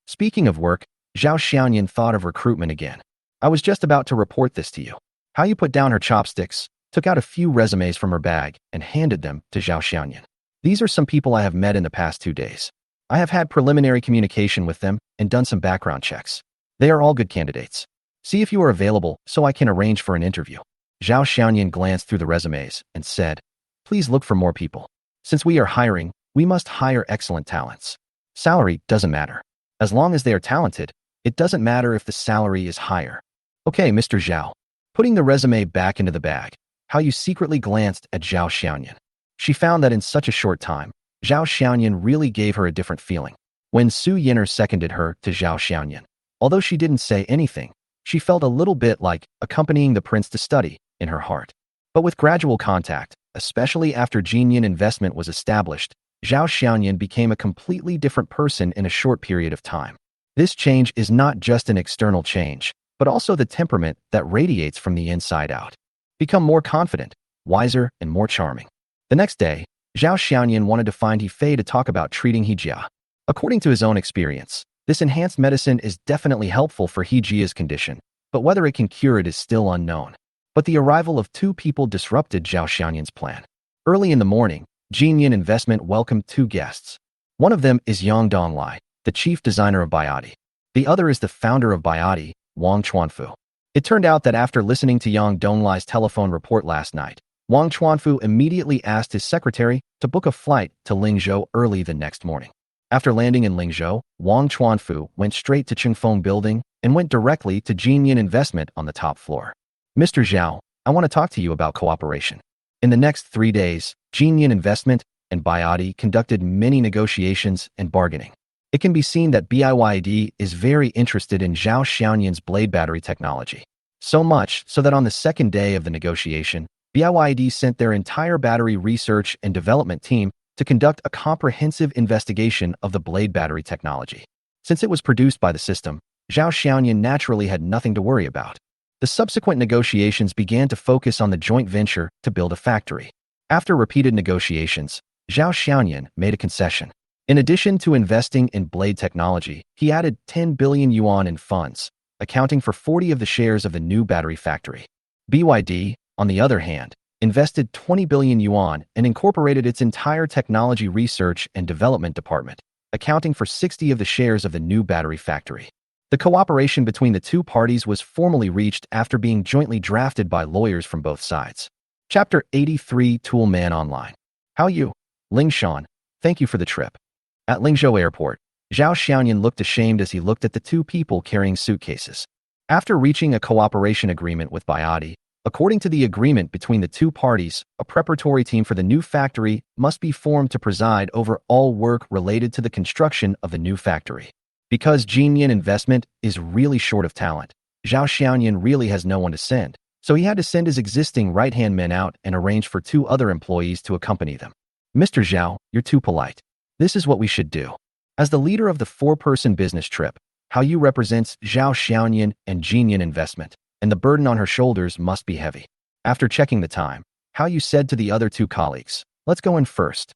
Speaking of work, Zhao Xiaoyan thought of recruitment again. I was just about to report this to you. Hao Yu put down her chopsticks, took out a few resumes from her bag, and handed them to Zhao Xiaoyan. These are some people I have met in the past 2 days. I have had preliminary communication with them and done some background checks. They are all good candidates. See if you are available so I can arrange for an interview. Zhao Xiaoyan glanced through the resumes and said, please look for more people. Since we are hiring, we must hire excellent talents. Salary doesn't matter. As long as they are talented, it doesn't matter if the salary is higher. Okay, Mr. Zhao. Putting the resume back into the bag, Hao Yu secretly glanced at Zhao Xiaoyan. She found that in such a short time, Zhao Xiaoyan really gave her a different feeling. When Su Yin'er seconded her to Zhao Xiaoyan, although she didn't say anything, she felt a little bit like accompanying the prince to study in her heart. But with gradual contact, especially after Jinyan investment was established, Zhao Xiaoyan became a completely different person in a short period of time. This change is not just an external change, but also the temperament that radiates from the inside out. Become more confident, wiser, and more charming. The next day, Zhao Xiaoyan wanted to find He Fei to talk about treating He Jia. According to his own experience, this enhanced medicine is definitely helpful for He Jia's condition, but whether it can cure it is still unknown. But the arrival of 2 people disrupted Zhao Xiaoyan's plan. Early in the morning, Jinyan Investment welcomed 2 guests. One of them is Yang Donglai, the chief designer of Beauty. The other is the founder of Beauty, Wang Chuanfu. It turned out that after listening to Yang Donglai's telephone report last night, Wang Chuanfu immediately asked his secretary to book a flight to Lingzhou early the next morning. After landing in Lingzhou, Wang Chuanfu went straight to Chengfeng Building and went directly to Jinyan Investment on the top floor. Mr. Zhao, I want to talk to you about cooperation. In the next 3 days, Jinyan Investment and Beauty conducted many negotiations and bargaining. It can be seen that BYD is very interested in Zhao Xiaoyan's blade battery technology. So much so that on the second day of the negotiation, BYD sent their entire battery research and development team to conduct a comprehensive investigation of the blade battery technology. Since it was produced by the system, Zhao Xiaoyan naturally had nothing to worry about. The subsequent negotiations began to focus on the joint venture to build a factory. After repeated negotiations, Zhao Xiaoyan made a concession. In addition to investing in blade technology, he added 10 billion yuan in funds, accounting for 40 of the shares of the new battery factory. BYD, on the other hand, invested 20 billion yuan and incorporated its entire technology research and development department, accounting for 60 of the shares of the new battery factory. The cooperation between the 2 parties was formally reached after being jointly drafted by lawyers from both sides. Chapter 83 Tool Man Online. Hao Yu, Lingshan, thank you for the trip. At Lingzhou Airport, Zhao Xiaoyan looked ashamed as he looked at the 2 people carrying suitcases. After reaching a cooperation agreement with Beauty, according to the agreement between the 2 parties, a preparatory team for the new factory must be formed to preside over all work related to the construction of the new factory. Because Jinyan Investment is really short of talent, Zhao Xiaoyan really has no one to send, so he had to send his existing right-hand men out and arrange for 2 other employees to accompany them. Mr. Zhao, you're too polite. This is what we should do. As the leader of the 4-person business trip, Hao Yu represents Zhao Xiaoyan and Jinyan Investment, and the burden on her shoulders must be heavy. After checking the time, Hao Yu said to the other 2 colleagues, let's go in first.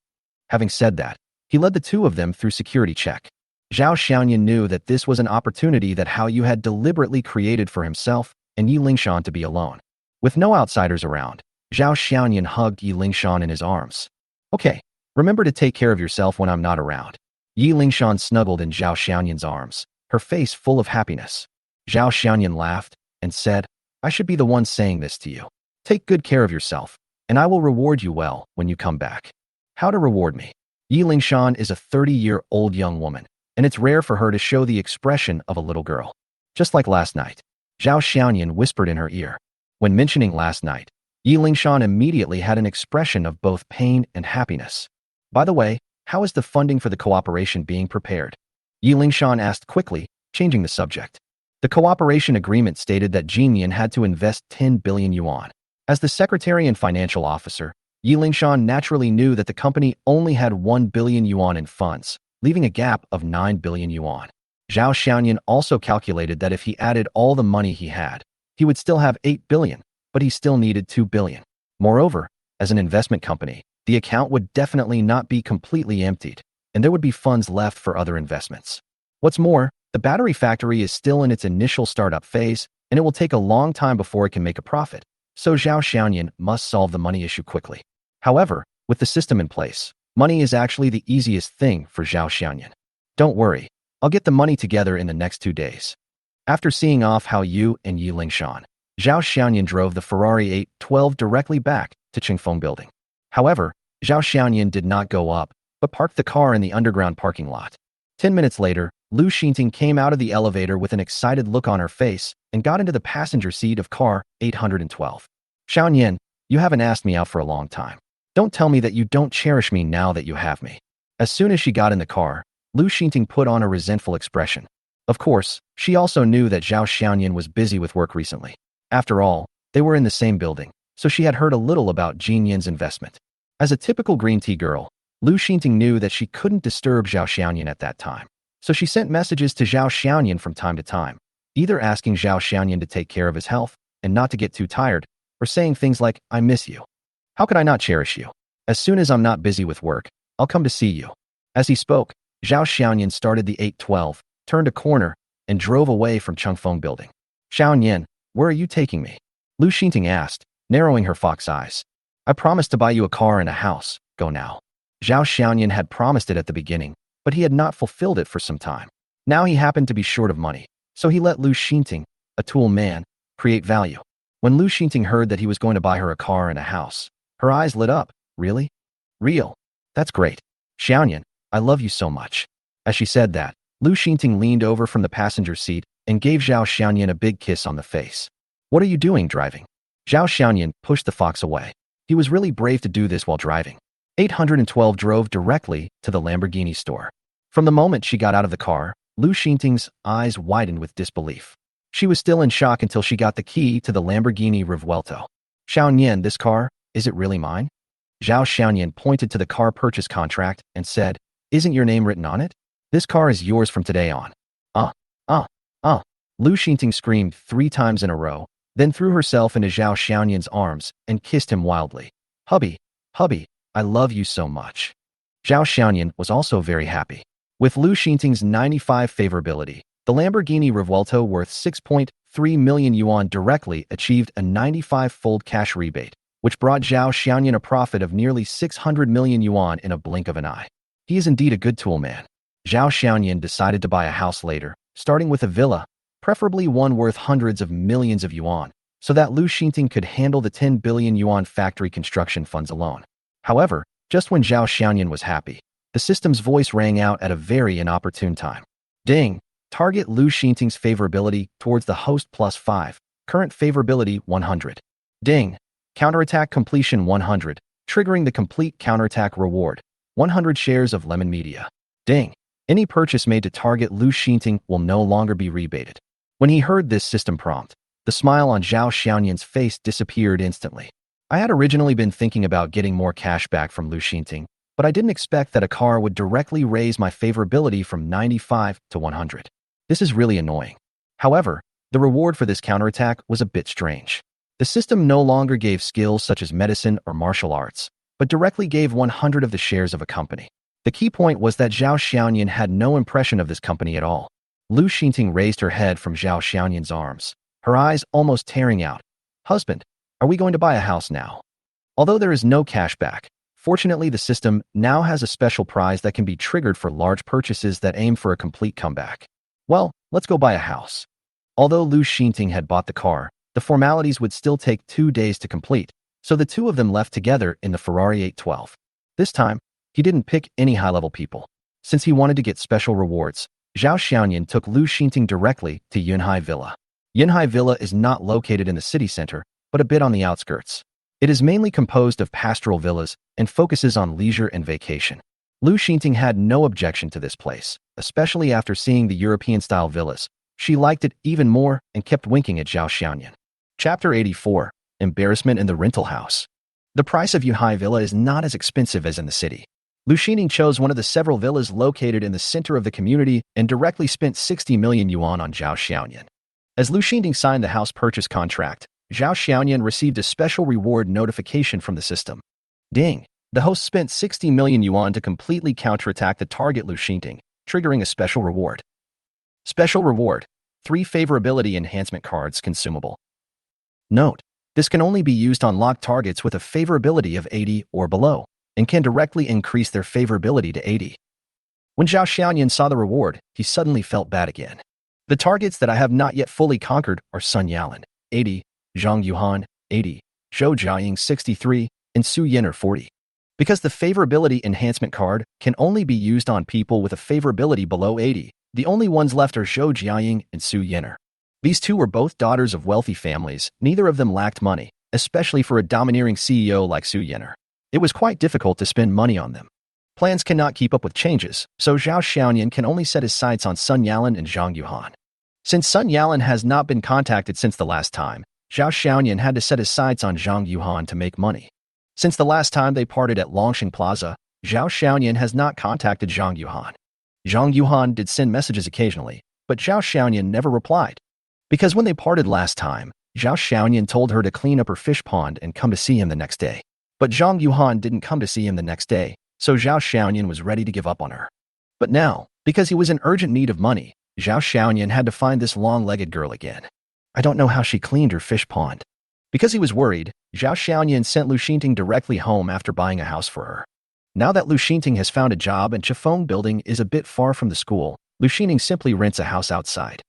Having said that, he led the 2 of them through security check. Zhao Xiaoyan knew that this was an opportunity that Hao Yu had deliberately created for himself and Yi Lingshan to be alone. With no outsiders around, Zhao Xiaoyan hugged Yi Lingshan in his arms. Okay, remember to take care of yourself when I'm not around. Yi Lingshan snuggled in Zhao Xiaoyan's arms, her face full of happiness. Zhao Xiaoyan laughed and said, I should be the one saying this to you. Take good care of yourself, and I will reward you well when you come back. How to reward me? Yi Lingshan is a 30-year-old young woman, and it's rare for her to show the expression of a little girl. Just like last night, Zhao Xiaoyan whispered in her ear. When mentioning last night, Yi Lingshan immediately had an expression of both pain and happiness. By the way, how is the funding for the cooperation being prepared? Yi Lingshan asked quickly, changing the subject. The cooperation agreement stated that Jinyan had to invest 10 billion yuan. As the secretary and financial officer, Yi Lingshan naturally knew that the company only had 1 billion yuan in funds, leaving a gap of 9 billion yuan. Zhao Xiaoyan also calculated that if he added all the money he had, he would still have 8 billion, but he still needed 2 billion. Moreover, as an investment company, the account would definitely not be completely emptied, and there would be funds left for other investments. What's more, the battery factory is still in its initial startup phase, and it will take a long time before it can make a profit, so Zhao Xiaoyan must solve the money issue quickly. However, with the system in place, money is actually the easiest thing for Zhao Xiaoyan. Don't worry, I'll get the money together in the next 2 days. After seeing off Hao Yu and Yi Lingshan, Zhao Xiaoyan drove the Ferrari 812 directly back to Qingfeng Building. However, Zhao Xiaoyan did not go up, but parked the car in the underground parking lot. 10 minutes later, Lu Xinting came out of the elevator with an excited look on her face and got into the passenger seat of car 812. Xiaoyan, you haven't asked me out for a long time. Don't tell me that you don't cherish me now that you have me. As soon as she got in the car, Lu Xinting put on a resentful expression. Of course, she also knew that Zhao Xiaoyan was busy with work recently. After all, they were in the same building, so she had heard a little about Jin Yin's investment. As a typical green tea girl, Lu Xinting knew that she couldn't disturb Zhao Xiaoyan at that time, so she sent messages to Zhao Xiaoyan from time to time, either asking Zhao Xiaoyan to take care of his health and not to get too tired, or saying things like, I miss you. How could I not cherish you? As soon as I'm not busy with work, I'll come to see you. As he spoke, Zhao Xiaoyan started the 812, turned a corner, and drove away from Qingfeng Building. Xiaoyan, where are you taking me? Lu Xinting asked, narrowing her fox eyes. I promised to buy you a car and a house. Go now. Zhao Xiaoyan had promised it at the beginning, but he had not fulfilled it for some time. Now he happened to be short of money, so he let Lu Xinting, a tool man, create value. When Lu Xinting heard that he was going to buy her a car and a house, her eyes lit up. Really? Real? That's great. Xiaoyan, I love you so much. As she said that, Lu Xinting leaned over from the passenger seat and gave Zhao Xiaoyan a big kiss on the face. What are you doing driving? Zhao Xiaoyan pushed the fox away. He was really brave to do this while driving. 812 drove directly to the Lamborghini store. From the moment she got out of the car, Lu Xinting's eyes widened with disbelief. She was still in shock until she got the key to the Lamborghini Revuelto. Xiaoyan, this car, is it really mine? Zhao Xiaoyan pointed to the car purchase contract and said, Isn't your name written on it? This car is yours from today on. Lu Xinting screamed 3 times in a row, then threw herself into Zhao Xiaoyan's arms and kissed him wildly. Hubby, I love you so much. Zhao Xiaoyan was also very happy. With Lu Xinting's 95 favorability, the Lamborghini Revuelto worth 6.3 million yuan directly achieved a 95-fold cash rebate, which brought Zhao Xiaoyan a profit of nearly 600 million yuan in a blink of an eye. He is indeed a good tool man. Zhao Xiaoyan decided to buy a house later, starting with a villa, preferably one worth hundreds of millions of yuan, so that Lu Xinting could handle the 10 billion yuan factory construction funds alone. However, just when Zhao Xiaoyan was happy, the system's voice rang out at a very inopportune time. Ding! Target Lu Xinting's favorability towards the host +5, current favorability 100. Ding! Counterattack completion 100, triggering the complete counterattack reward, 100 shares of Lemon Media. Ding! Any purchase made to target Lu Xinting will no longer be rebated. When he heard this system prompt, the smile on Zhao Xiaoyan's face disappeared instantly. I had originally been thinking about getting more cash back from Lu Xinting, but I didn't expect that a car would directly raise my favorability from 95 to 100. This is really annoying. However, the reward for this counterattack was a bit strange. The system no longer gave skills such as medicine or martial arts, but directly gave 100 of the shares of a company. The key point was that Zhao Xiaoyan had no impression of this company at all. Lu Xinting raised her head from Zhao Xiaoyan's arms, her eyes almost tearing out. Husband, are we going to buy a house now? Although there is no cash back, fortunately the system now has a special prize that can be triggered for large purchases that aim for a complete comeback. Well, let's go buy a house. Although Lu Xinting had bought the car, the formalities would still take 2 days to complete, so the two of them left together in the Ferrari 812. This time, he didn't pick any high-level people. Since he wanted to get special rewards, Zhao Xiaoyan took Lu Xinting directly to Yunhai Villa. Yunhai Villa is not located in the city center, but a bit on the outskirts. It is mainly composed of pastoral villas and focuses on leisure and vacation. Lu Xinting had no objection to this place, especially after seeing the European-style villas. She liked it even more and kept winking at Zhao Xiaoyan. Chapter 84. embarrassment in the rental house. The price of Yuhai Villa is not as expensive as in the city. Lu Xining chose one of the several villas located in the center of the community and directly spent 60 million yuan on Zhao Xiaoyan. As Lu Xining signed the house purchase contract, Zhao Xiaoyan received a special reward notification from the system. Ding! The host spent 60 million yuan to completely counterattack the target Lu Xining, triggering a special reward. Special reward: 3 favorability enhancement cards consumable. Note: this can only be used on locked targets with a favorability of 80 or below, and can directly increase their favorability to 80. When Zhao Xiaoyan saw the reward, he suddenly felt bad again. The targets that I have not yet fully conquered are Sun Yalan, 80, Zhang Yuhan, 80, Zhou Jiaying, 63, and Su Yinar, 40. Because the favorability enhancement card can only be used on people with a favorability below 80, the only ones left are Zhou Jiaying and Su Yinar. These two were both daughters of wealthy families. Neither of them lacked money, especially for a domineering CEO like Su Yinar. It was quite difficult to spend money on them. Plans cannot keep up with changes, so Zhao Xiaoyan can only set his sights on Sun Yalan and Zhang Yuhan. Since Sun Yalan has not been contacted since the last time, Zhao Xiaoyan had to set his sights on Zhang Yuhan to make money. Since the last time they parted at Longxing Plaza, Zhao Xiaoyan has not contacted Zhang Yuhan. Zhang Yuhan did send messages occasionally, but Zhao Xiaoyan never replied. Because when they parted last time, Zhao Xiaoyan told her to clean up her fish pond and come to see him the next day. But Zhang Yuhan didn't come to see him the next day, so Zhao Xiaoyan was ready to give up on her. But now, because he was in urgent need of money, Zhao Xiaoyan had to find this long-legged girl again. I don't know how she cleaned her fish pond. Because he was worried, Zhao Xiaoyan sent Lu Xinting directly home after buying a house for her. Now that Lu Xinting has found a job and Chifeng building is a bit far from the school, Lu Xinting simply rents a house outside.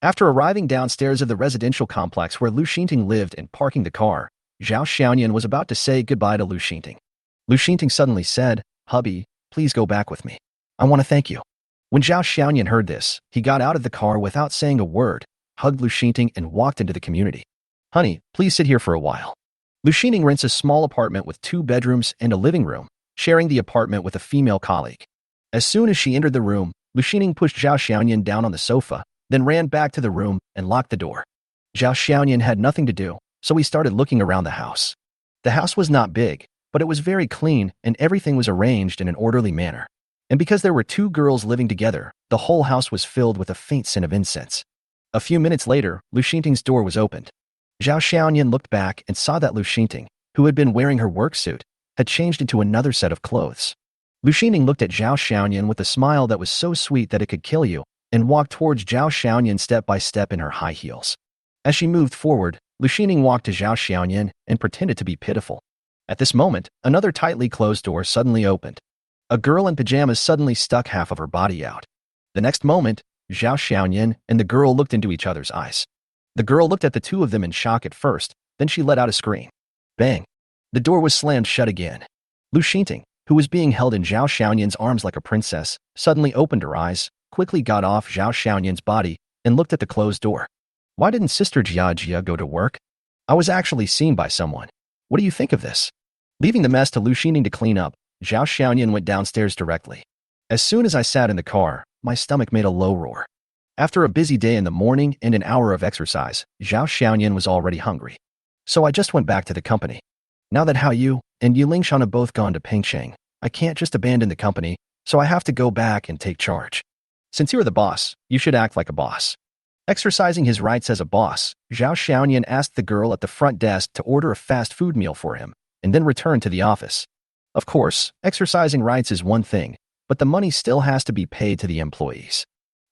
After arriving downstairs of the residential complex where Lu Xinting lived and parking the car, Zhao Xiaoyan was about to say goodbye to Lu Xinting. Lu Xinting suddenly said, "Hubby, please go back with me. I want to thank you." When Zhao Xiaoyan heard this, he got out of the car without saying a word, hugged Lu Xinting and walked into the community. "Honey, please sit here for a while." Lu Xinting rents a small apartment with 2 bedrooms and a living room, sharing the apartment with a female colleague. As soon as she entered the room, Lu Xinting pushed Zhao Xiaoyan down on the sofa, then ran back to the room and locked the door. Zhao Xiaoyan had nothing to do, so he started looking around the house. The house was not big, but it was very clean and everything was arranged in an orderly manner. And because there were 2 girls living together, the whole house was filled with a faint scent of incense. A few minutes later, Lu Xinting's door was opened. Zhao Xiaoyan looked back and saw that Lu Xinting, who had been wearing her work suit, had changed into another set of clothes. Lu Xinting looked at Zhao Xiaoyan with a smile that was so sweet that it could kill you, and walked towards Zhao Xiaoyan step by step in her high heels. As she moved forward, Lu Xinting walked to Zhao Xiaoyan and pretended to be pitiful. At this moment, another tightly closed door suddenly opened. A girl in pajamas suddenly stuck half of her body out. The next moment, Zhao Xiaoyan and the girl looked into each other's eyes. The girl looked at the 2 of them in shock at first, then she let out a scream. Bang! The door was slammed shut again. Lu Xinting, who was being held in Zhao Xiaoyan's arms like a princess, suddenly opened her eyes, quickly got off Zhao Xiaoyan's body, and looked at the closed door. Why didn't Sister Jia go to work? I was actually seen by someone. What do you think of this? Leaving the mess to Lu Xinting to clean up, Zhao Xiaoyan went downstairs directly. As soon as I sat in the car, my stomach made a low roar. After a busy day in the morning and an hour of exercise, Zhao Xiaoyan was already hungry. So I just went back to the company. Now that Hao Yu and Yu Lingshan have both gone to Pengcheng, I can't just abandon the company, so I have to go back and take charge. Since you're the boss, you should act like a boss. Exercising his rights as a boss, Zhao Xiaoyan asked the girl at the front desk to order a fast food meal for him, and then returned to the office. Of course, exercising rights is one thing, but the money still has to be paid to the employees.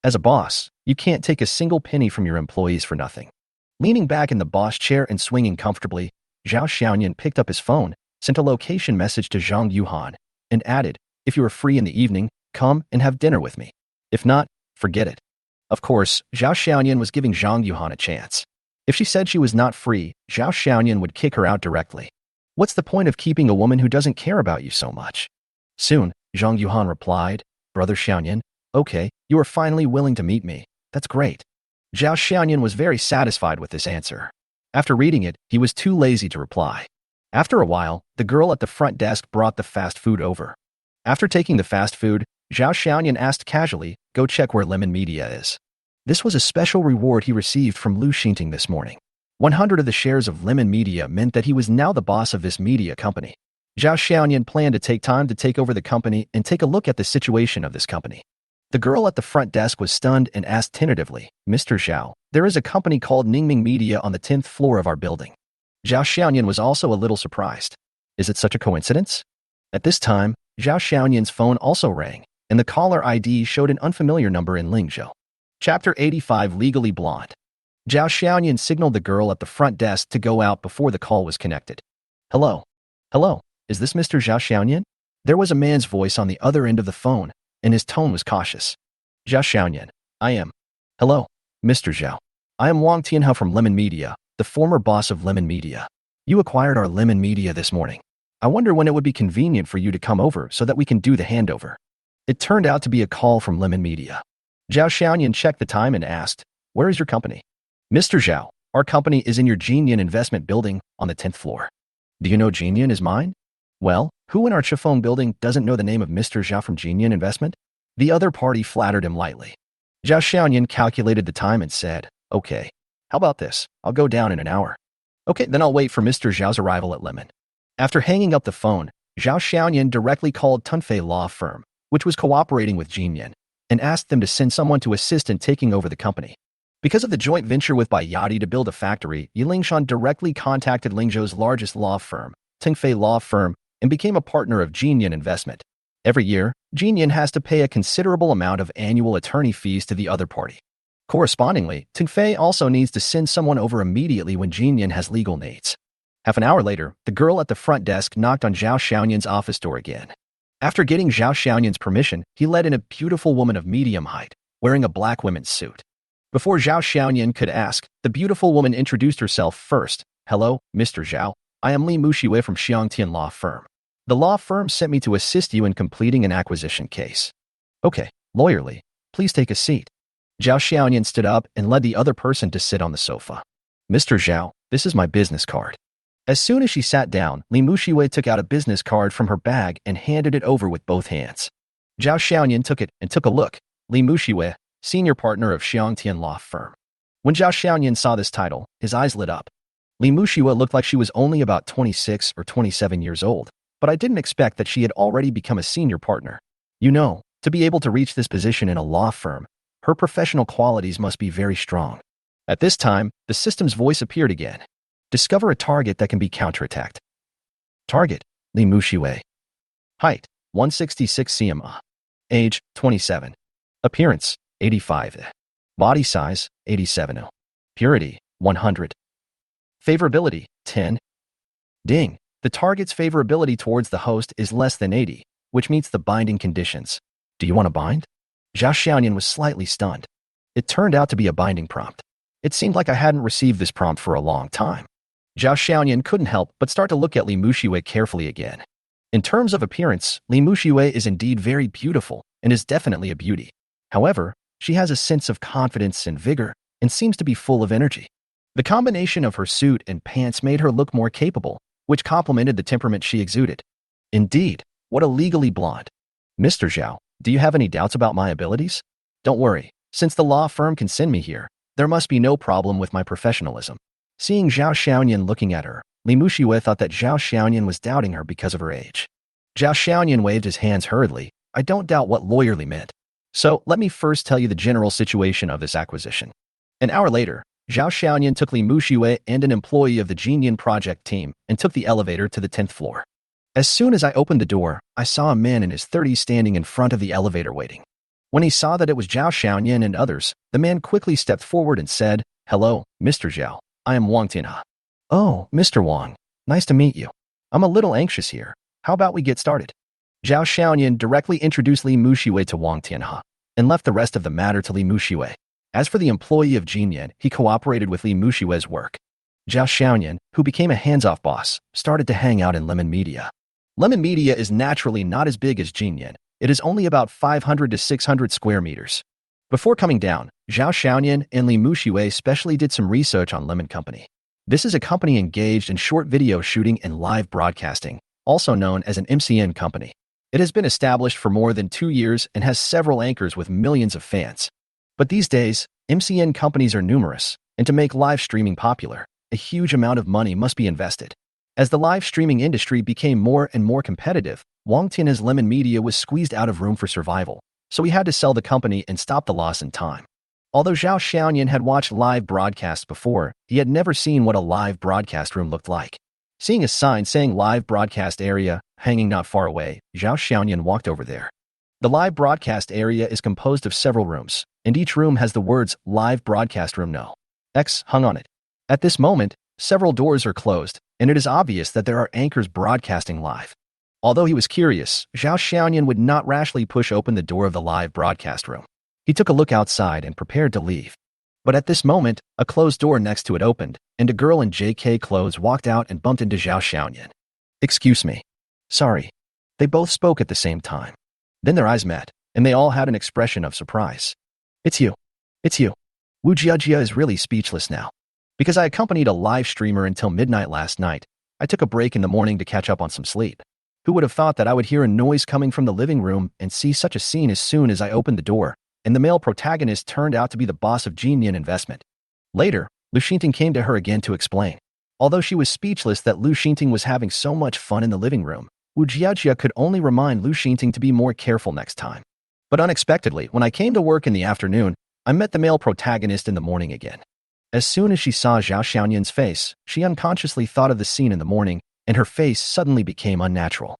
As a boss, you can't take a single penny from your employees for nothing. Leaning back in the boss chair and swinging comfortably, Zhao Xiaoyan picked up his phone, sent a location message to Zhang Yuhan, and added, "If you are free in the evening, come and have dinner with me. If not, forget it." Of course, Zhao Xiaoyan was giving Zhang Yuhan a chance. If she said she was not free, Zhao Xiaoyan would kick her out directly. What's the point of keeping a woman who doesn't care about you so much? Soon, Zhang Yuhan replied, "Brother Xiaoyan, okay, you are finally willing to meet me. That's great." Zhao Xiaoyan was very satisfied with this answer. After reading it, he was too lazy to reply. After a while, the girl at the front desk brought the fast food over. After taking the fast food, Zhao Xiaoyan asked casually, "Go check where Lemon Media is." This was a special reward he received from Lu Xinting this morning. 100 of the shares of Lemon Media meant that he was now the boss of this media company. Zhao Xiaoyan planned to take time to take over the company and take a look at the situation of this company. The girl at the front desk was stunned and asked tentatively, "Mr. Zhao, there is a company called Ningming Media on the 10th floor of our building." Zhao Xiaoyan was also a little surprised. Is it such a coincidence? At this time, Zhao Xiaoyan's phone also rang, and the caller ID showed an unfamiliar number in Lingzhou. Chapter 85 Legally Blonde. Zhao Xiaoyan signaled the girl at the front desk to go out before the call was connected. Hello. Hello. Is this Mr. Zhao Xiaoyan? There was a man's voice on the other end of the phone, and his tone was cautious. Zhao Xiaoyan. I am. Hello, Mr. Zhao. I am Wang Tianhao from Lemon Media, the former boss of Lemon Media. You acquired our Lemon Media this morning. I wonder when it would be convenient for you to come over so that we can do the handover. It turned out to be a call from Lemon Media. Zhao Xiaoyan checked the time and asked, "Where is your company?" "Mr. Zhao, our company is in your Jinyan investment building on the 10th floor." "Do you know Jinyan is mine?" "Well, who in our Chifeng building doesn't know the name of Mr. Zhao from Jinyan Investment?" The other party flattered him lightly. Zhao Xiaoyan calculated the time and said, "Okay, how about this? I'll go down in an hour." "Okay, then I'll wait for Mr. Zhao's arrival at Lemon." After hanging up the phone, Zhao Xiaoyan directly called Tunfei Law Firm, which was cooperating with Jinyan, and asked them to send someone to assist in taking over the company. Because of the joint venture with Bayati to build a factory, Yilingshan directly contacted Lingzhou's largest law firm, Tunfei Law Firm, and became a partner of Jinyan Investment. Every year, Jinyan has to pay a considerable amount of annual attorney fees to the other party. Correspondingly, Tunfei also needs to send someone over immediately when Jinyan has legal needs. Half an hour later, the girl at the front desk knocked on Zhao Xiaoyan's office door again. After getting Zhao Xiaoyan's permission, he let in a beautiful woman of medium height, wearing a black women's suit. Before Zhao Xiaoyan could ask, the beautiful woman introduced herself first. "Hello, Mr. Zhao. I am Li Mushiwei from Xiangtian Law Firm. The law firm sent me to assist you in completing an acquisition case." "Okay, Lawyer Li, please take a seat." Zhao Xiaoyan stood up and led the other person to sit on the sofa. "Mr. Zhao, this is my business card." As soon as she sat down, Li Mushiwei took out a business card from her bag and handed it over with both hands. Zhao Xiaoyan took it and took a look. Li Mushiwei, senior partner of Xiangtian Law Firm. When Zhao Xiaoyan saw this title, his eyes lit up. Li Mushiwei looked like she was only about 26 or 27 years old, but I didn't expect that she had already become a senior partner. You know, to be able to reach this position in a law firm, her professional qualities must be very strong. At this time, the system's voice appeared again. Discover a target that can be counterattacked. Target, Li Mushiwei. Height, 166 cm. Age, 27. Appearance, 85. Body size, 87. Purity, 100. Favorability, 10. Ding. The target's favorability towards the host is less than 80, which meets the binding conditions. Do you want to bind? Zhao Xiaoyan was slightly stunned. It turned out to be a binding prompt. It seemed like I hadn't received this prompt for a long time. Zhao Xiaoyan couldn't help but start to look at Li Mushiwei carefully again. In terms of appearance, Li Mushiwei is indeed very beautiful and is definitely a beauty. However, she has a sense of confidence and vigor and seems to be full of energy. The combination of her suit and pants made her look more capable, which complemented the temperament she exuded. Indeed, what a legally blonde. Mr. Zhao, do you have any doubts about my abilities? Don't worry, since the law firm can send me here, there must be no problem with my professionalism. Seeing Zhao Xiaoyan looking at her, Li Mushiwei thought that Zhao Xiaoyan was doubting her because of her age. Zhao Xiaoyan waved his hands hurriedly. I don't doubt what Lawyer Li meant. So let me first tell you the general situation of this acquisition. An hour later, Zhao Xiaoyan took Li Mushiwei and an employee of the Jinyan project team and took the elevator to the 10th floor. As soon as I opened the door, I saw a man in his 30s standing in front of the elevator waiting. When he saw that it was Zhao Xiaoyan and others, the man quickly stepped forward and said, "Hello, Mr. Zhao. I am Wang Tianhao." "Oh, Mr. Wang. Nice to meet you. I'm a little anxious here. How about we get started?" Zhao Xiaoyan directly introduced Li Mushiwei to Wang Tianhao and left the rest of the matter to Li Mushiwei. As for the employee of Jinyan, he cooperated with Li Mushiwei's work. Zhao Xiaoyan, who became a hands-off boss, started to hang out in Lemon Media. Lemon Media is naturally not as big as Jinyan. It is only about 500 to 600 square meters. Before coming down, Zhao Xiaoyan and Li Mushiwei specially did some research on Lemon Company. This is a company engaged in short video shooting and live broadcasting, also known as an MCN company. It has been established for more than 2 years and has several anchors with millions of fans. But these days, MCN companies are numerous, and to make live streaming popular, a huge amount of money must be invested. As the live streaming industry became more and more competitive, Wang Tian's Lemon Media was squeezed out of room for survival, so he had to sell the company and stop the loss in time. Although Zhao Xiaoyan had watched live broadcasts before, he had never seen what a live broadcast room looked like. Seeing a sign saying live broadcast area hanging not far away, Zhao Xiaoyan walked over there. The live broadcast area is composed of several rooms, and each room has the words live broadcast room no. X hung on it. At this moment, several doors are closed, and it is obvious that there are anchors broadcasting live. Although he was curious, Zhao Xiaoyan would not rashly push open the door of the live broadcast room. He took a look outside and prepared to leave. But at this moment, a closed door next to it opened, and a girl in JK clothes walked out and bumped into Zhao Xiaoyan. "Excuse me." "Sorry." They both spoke at the same time. Then their eyes met, and they all had an expression of surprise. "It's you. It's you." Wu Jiajia is really speechless now. Because I accompanied a live streamer until midnight last night, I took a break in the morning to catch up on some sleep. Who would have thought that I would hear a noise coming from the living room and see such a scene as soon as I opened the door, and the male protagonist turned out to be the boss of Jinyan Investment. Later, Lu Xinting came to her again to explain. Although she was speechless that Lu Xinting was having so much fun in the living room, Wu Jiajia could only remind Lu Xinting to be more careful next time. But unexpectedly, when I came to work in the afternoon, I met the male protagonist in the morning again. As soon as she saw Zhao Xiaoyan's face, she unconsciously thought of the scene in the morning, and her face suddenly became unnatural.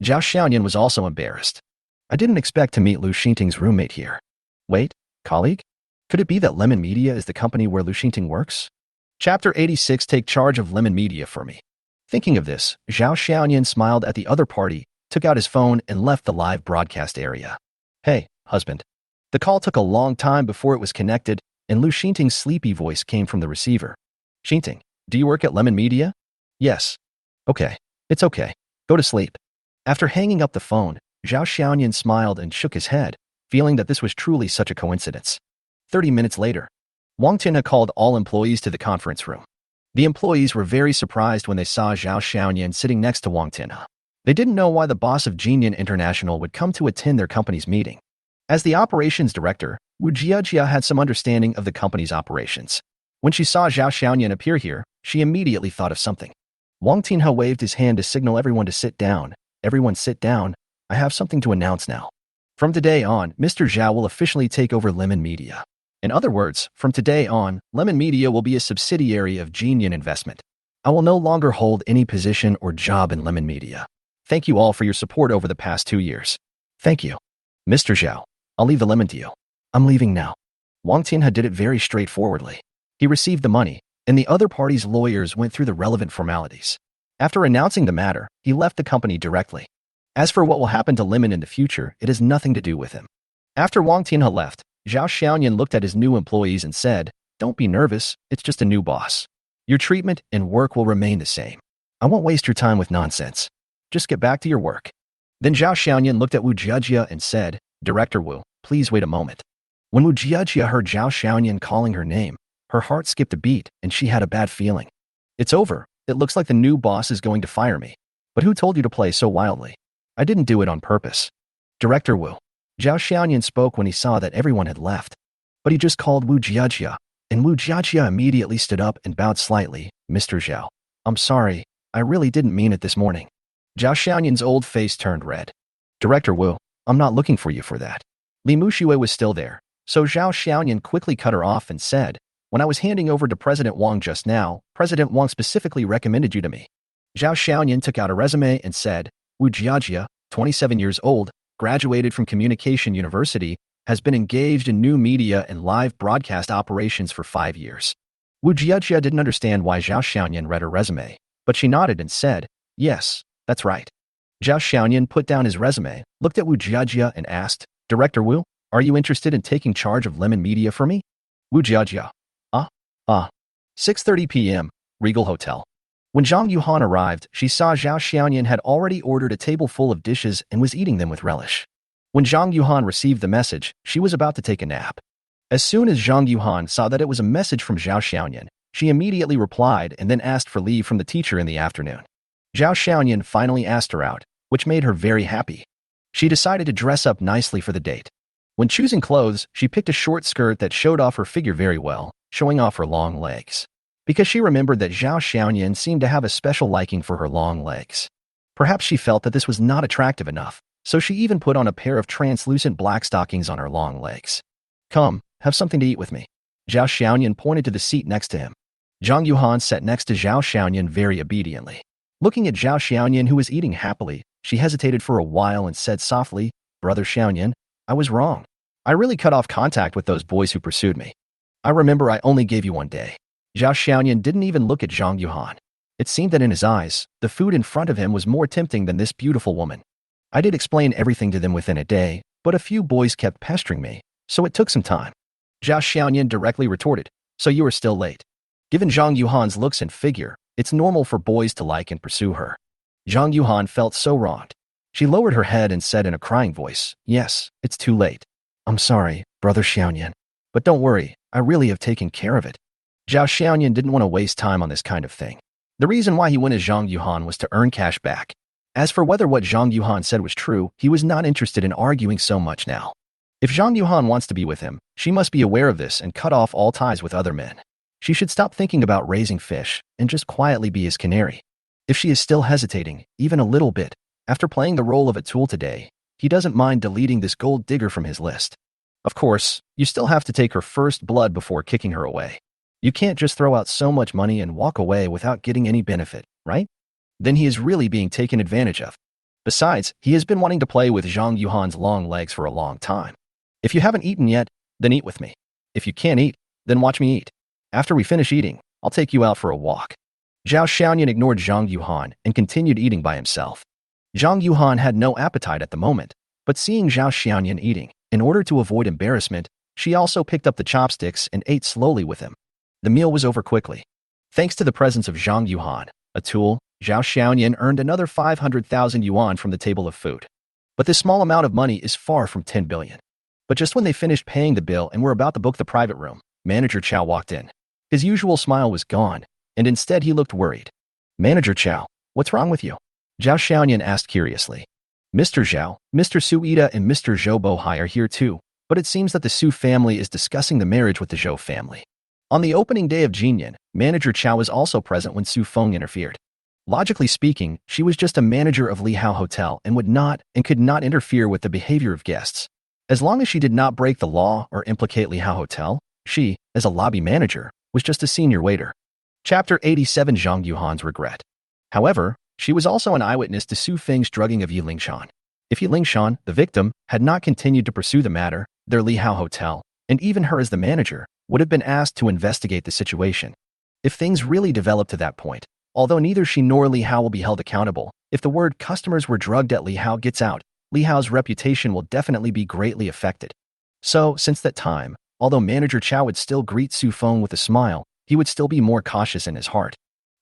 Zhao Xiaoyan was also embarrassed. I didn't expect to meet Lu Xinting's roommate here. Wait, colleague? Could it be that Lemon Media is the company where Lu Xinting works? Chapter 86. Take charge of Lemon Media for me. Thinking of this, Zhao Xiaoyan smiled at the other party, took out his phone, and left the live broadcast area. "Hey, husband." The call took a long time before it was connected, and Lu Xinting's sleepy voice came from the receiver. "Xinting, do you work at Lemon Media?" "Yes." "Okay, it's okay. Go to sleep." After hanging up the phone, Zhao Xiaoyan smiled and shook his head, feeling that this was truly such a coincidence. 30 minutes later, Wang Tian called all employees to the conference room. The employees were very surprised when they saw Zhao Xiaoyan sitting next to Wang Tian. They didn't know why the boss of Jinyan International would come to attend their company's meeting. As the operations director, Wu Jiajia had some understanding of the company's operations. When she saw Zhao Xiaoyan appear here, she immediately thought of something. Wang Tianhe waved his hand to signal everyone to sit down. "Everyone sit down. I have something to announce now. From today on, Mr. Zhao will officially take over Lemon Media. In other words, from today on, Lemon Media will be a subsidiary of Jinyan Investment. I will no longer hold any position or job in Lemon Media. Thank you all for your support over the past 2 years. Thank you. Mr. Zhao, I'll leave the lemon to you. I'm leaving now." Wang Tianhe did it very straightforwardly. He received the money, and the other party's lawyers went through the relevant formalities. After announcing the matter, he left the company directly. As for what will happen to Lemon in the future, it has nothing to do with him. After Wang Tianhe left, Zhao Xiaoyan looked at his new employees and said, "Don't be nervous, it's just a new boss. Your treatment and work will remain the same. I won't waste your time with nonsense. Just get back to your work." Then Zhao Xiaoyan looked at Wu Jiajia and said, "Director Wu, please wait a moment." When Wu Jiajia heard Zhao Xiaoyan calling her name, her heart skipped a beat and she had a bad feeling. "It's over. It looks like the new boss is going to fire me. But who told you to play so wildly? I didn't do it on purpose." "Director Wu." Zhao Xiaoyan spoke when he saw that everyone had left. But he just called Wu Jiajia, and Wu Jiajia immediately stood up and bowed slightly. "Mr. Zhao, I'm sorry. I really didn't mean it this morning." Zhao Xiaoyan's old face turned red. "Director Wu, I'm not looking for you for that." Li Muxue was still there, so Zhao Xiaoyan quickly cut her off and said, "When I was handing over to President Wang just now, President Wang specifically recommended you to me." Zhao Xiaoyan took out a resume and said, "Wu Jiajia, 27 years old, graduated from Communication University, has been engaged in new media and live broadcast operations for 5 years." Wu Jiajia didn't understand why Zhao Xiaoyan read her resume, but she nodded and said, "Yes, that's right." Zhao Xiaoyan put down his resume, looked at Wu Jiajia and asked, "Director Wu, are you interested in taking charge of Lemon Media for me?" Wu Jiajia. 6:30 p.m., Regal Hotel. When Zhang Yuhan arrived, she saw Zhao Xiaoyan had already ordered a table full of dishes and was eating them with relish. When Zhang Yuhan received the message, she was about to take a nap. As soon as Zhang Yuhan saw that it was a message from Zhao Xiaoyan, she immediately replied and then asked for leave from the teacher in the afternoon. Zhao Xiaoyan finally asked her out, which made her very happy. She decided to dress up nicely for the date. When choosing clothes, she picked a short skirt that showed off her figure very well, showing off her long legs. because she remembered that Zhao Xiaoyan seemed to have a special liking for her long legs. Perhaps she felt that this was not attractive enough, so she even put on a pair of translucent black stockings on her long legs. Come, have something to eat with me. Zhao Xiaoyan pointed to the seat next to him. Zhang Yuhan sat next to Zhao Xiaoyan very obediently. Looking at Zhao Xiaoyan, who was eating happily, she hesitated for a while and said softly, "Brother Xiaoyan, I was wrong. I really cut off contact with those boys who pursued me. I remember I only gave you one day." Zhao Xiaoyan didn't even look at Zhang Yuhan. It seemed that in his eyes, the food in front of him was more tempting than this beautiful woman. "I did explain everything to them within a day, but a few boys kept pestering me, so it took some time." Zhao Xiaoyan directly retorted, "So you are still late." Given Zhang Yuhan's looks and figure, it's normal for boys to like and pursue her. Zhang Yuhan felt so wronged. She lowered her head and said in a crying voice, "Yes, it's too late. I'm sorry, Brother Xiaoyan. But don't worry, I really have taken care of it." Zhao Xiaoyan didn't want to waste time on this kind of thing. The reason why he went as Zhang Yuhan was to earn cash back. As for whether what Zhang Yuhan said was true, he was not interested in arguing so much now. If Zhang Yuhan wants to be with him, she must be aware of this and cut off all ties with other men. She should stop thinking about raising fish and just quietly be his canary. If she is still hesitating, even a little bit, after playing the role of a tool today, he doesn't mind deleting this gold digger from his list. Of course, you still have to take her first blood before kicking her away. You can't just throw out so much money and walk away without getting any benefit, right? Then he is really being taken advantage of. Besides, he has been wanting to play with Zhang Yuhan's long legs for a long time. If you haven't eaten yet, then eat with me. If you can't eat, then watch me eat. After we finish eating, I'll take you out for a walk." Zhao Xiaoyan ignored Zhang Yuhan and continued eating by himself. Zhang Yuhan had no appetite at the moment, but seeing Zhao Xiaoyan eating, in order to avoid embarrassment, she also picked up the chopsticks and ate slowly with him. The meal was over quickly. Thanks to the presence of Zhang Yuhan, a tool, Zhao Xiaoyan earned another 500,000 yuan from the table of food. But this small amount of money is far from 10 billion. But just when they finished paying the bill and were about to book the private room, Manager Chow walked in. His usual smile was gone, and instead he looked worried. "Manager Chow, what's wrong with you?" Zhao Xiaoyan asked curiously. "Mr. Zhao, Mr. Su Ida and Mr. Zhou Bohai are here too, but it seems that the Su family is discussing the marriage with the Zhou family." On the opening day of Jinyan, Manager Chow was also present when Su Feng interfered. Logically speaking, she was just a manager of Li Hao Hotel and could not interfere with the behavior of guests. As long as she did not break the law or implicate Li Hao Hotel, she, as a lobby manager, was just a senior waiter. Chapter 87: Zhang Yuhan's Regret. However, she was also an eyewitness to Su Feng's drugging of Yi Lingshan. If Yi Lingshan, the victim, had not continued to pursue the matter, their Li Hao Hotel, and even her as the manager, would have been asked to investigate the situation. If things really developed to that point, although neither she nor Li Hao will be held accountable, if the word customers were drugged at Li Hao gets out, Li Hao's reputation will definitely be greatly affected. So, since that time, although Manager Chow would still greet Su Feng with a smile, he would still be more cautious in his heart.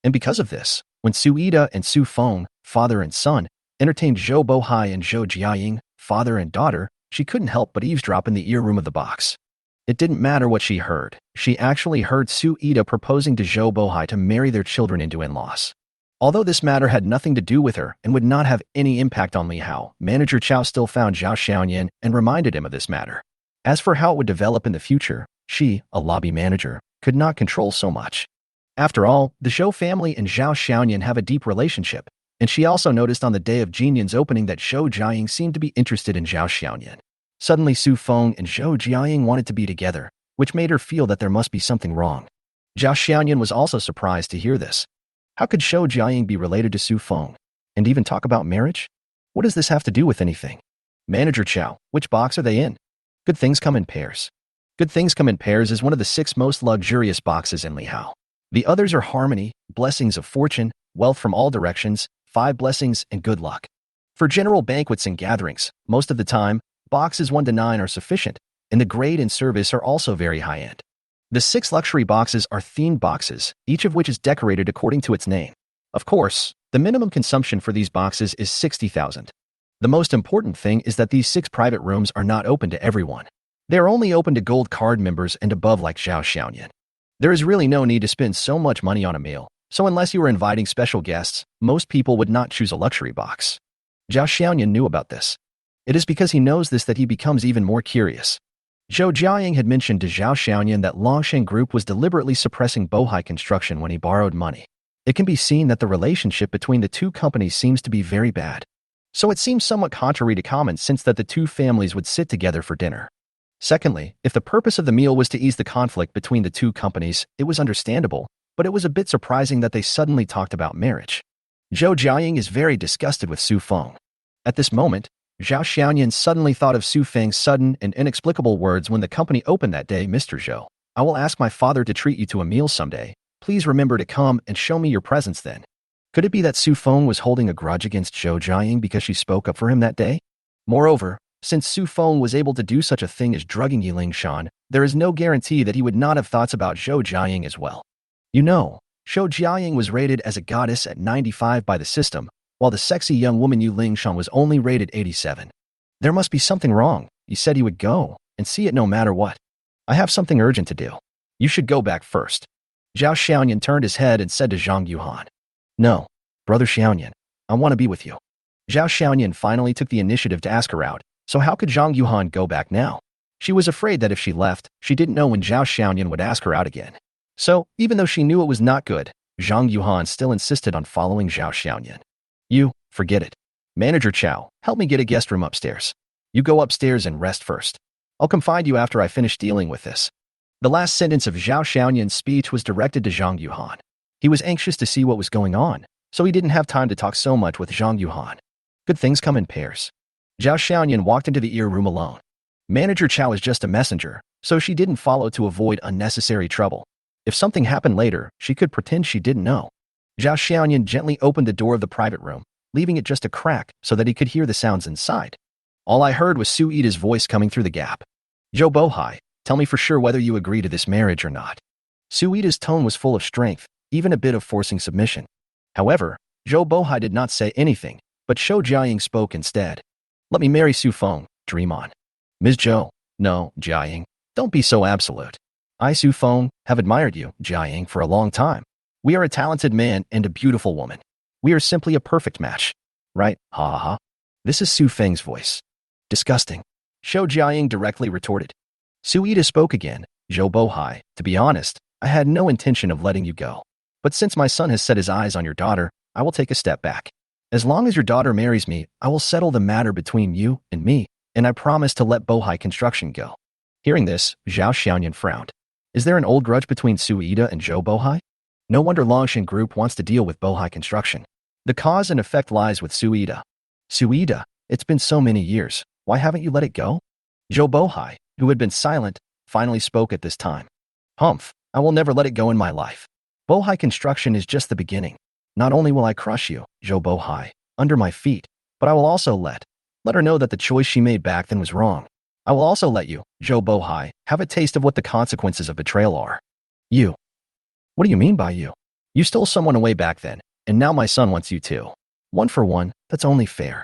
And because of this, when Su Ida and Su Feng, father and son, entertained Zhou Bohai and Zhou Jiaying, father and daughter, she couldn't help but eavesdrop in the ear room of the box. It didn't matter what she heard. She actually heard Su Ida proposing to Zhou Bohai to marry their children into in-laws. Although this matter had nothing to do with her and would not have any impact on Li Hao, Manager Chow still found Zhao Xiaoyan and reminded him of this matter. As for how it would develop in the future, she, a lobby manager, could not control so much. After all, the Zhou family and Zhao Xiaoyan have a deep relationship, and she also noticed on the day of Jinyan's opening that Zhou Jiaying seemed to be interested in Zhao Xiaoyan. Suddenly Su Feng and Zhou Jiaying wanted to be together, which made her feel that there must be something wrong. Zhao Xiaoyan was also surprised to hear this. How could Zhou Jiaying be related to Su Feng? And even talk about marriage? What does this have to do with anything? Manager Chow, which box are they in? Good things come in pairs. Good things come in pairs is one of the 6 most luxurious boxes in Li Hao. The others are harmony, blessings of fortune, wealth from all directions, 5 blessings, and good luck. For general banquets and gatherings, most of the time, boxes 1 to 9 are sufficient, and the grade and service are also very high-end. The 6 luxury boxes are themed boxes, each of which is decorated according to its name. Of course, the minimum consumption for these boxes is 60,000. The most important thing is that these 6 private rooms are not open to everyone. They are only open to gold card members and above like Zhao Xiaoyan. There is really no need to spend so much money on a meal, so unless you are inviting special guests, most people would not choose a luxury box. Zhao Xiaoyan knew about this. It is because he knows this that he becomes even more curious. Zhou Jiaying had mentioned to Zhao Xiaoyan that Longshan Group was deliberately suppressing Bohai Construction when he borrowed money. It can be seen that the relationship between the two companies seems to be very bad. So it seems somewhat contrary to common sense that the two families would sit together for dinner. Secondly, if the purpose of the meal was to ease the conflict between the two companies, it was understandable, but it was a bit surprising that they suddenly talked about marriage. Zhou Jiaying is very disgusted with Su Feng. At this moment, Zhao Xiaoyan suddenly thought of Su Feng's sudden and inexplicable words when the company opened that day. Mr. Zhou, I will ask my father to treat you to a meal someday. Please remember to come and show me your presence then. Could it be that Su Feng was holding a grudge against Zhou Jiaying because she spoke up for him that day? Moreover, since Su Feng was able to do such a thing as drugging Yi Lingshan, there is no guarantee that he would not have thoughts about Zhou Jiaying as well. You know, Zhou Jiaying was rated as a goddess at 95 by the system, while the sexy young woman Yu Lingshan was only rated 87. There must be something wrong. He said he would go and see it no matter what. I have something urgent to do. You should go back first. Zhao Xiaoyan turned his head and said to Zhang Yuan, No, brother Xiaoyan, I want to be with you. Zhao Xiaoyan finally took the initiative to ask her out, so how could Zhang Yuan go back now? She was afraid that if she left, she didn't know when Zhao Xiaoyan would ask her out again. So, even though she knew it was not good, Zhang Yuan still insisted on following Zhao Xiaoyan. You, forget it. Manager Chow, help me get a guest room upstairs. You go upstairs and rest first. I'll come find you after I finish dealing with this. The last sentence of Zhao Xiaoyan's speech was directed to Zhang Yuan. He was anxious to see what was going on, so he didn't have time to talk so much with Zhang Yuan. Good things come in pairs. Zhao Xiaoyan walked into the ear room alone. Manager Chow is just a messenger, so she didn't follow to avoid unnecessary trouble. If something happened later, she could pretend she didn't know. Zhao Xiaoyan gently opened the door of the private room, leaving it just a crack so that he could hear the sounds inside. All I heard was Su Ida's voice coming through the gap. Zhou Bohai, tell me for sure whether you agree to this marriage or not. Su Ida's tone was full of strength, even a bit of forcing submission. However, Zhou Bohai did not say anything, but Zhou Jiaying spoke instead. Let me marry Su Feng, dream on. Ms. Zhou, no, Jiaying, don't be so absolute. I, Su Feng, have admired you, Jiaying, for a long time. We are a talented man and a beautiful woman. We are simply a perfect match. Right? Ha ha ha. This is Su Feng's voice. Disgusting. Zhou Jiaying directly retorted. Su Ida spoke again. Zhou Bohai, to be honest, I had no intention of letting you go. But since my son has set his eyes on your daughter, I will take a step back. As long as your daughter marries me, I will settle the matter between you and me, and I promise to let Bohai Construction go. Hearing this, Zhao Xiaoyan frowned. Is there an old grudge between Su Ida and Zhou Bohai? No wonder Longshan Group wants to deal with Bohai Construction. The cause and effect lies with Su Ida. Su Ida, it's been so many years. Why haven't you let it go? Zhou Bohai, who had been silent, finally spoke at this time. Humph, I will never let it go in my life. Bohai Construction is just the beginning. Not only will I crush you, Zhou Bohai, under my feet, but I will also let her know that the choice she made back then was wrong. I will also let you, Zhou Bohai, have a taste of what the consequences of betrayal are. You. What do you mean by you? You stole someone away back then, and now my son wants you too. One for one, that's only fair.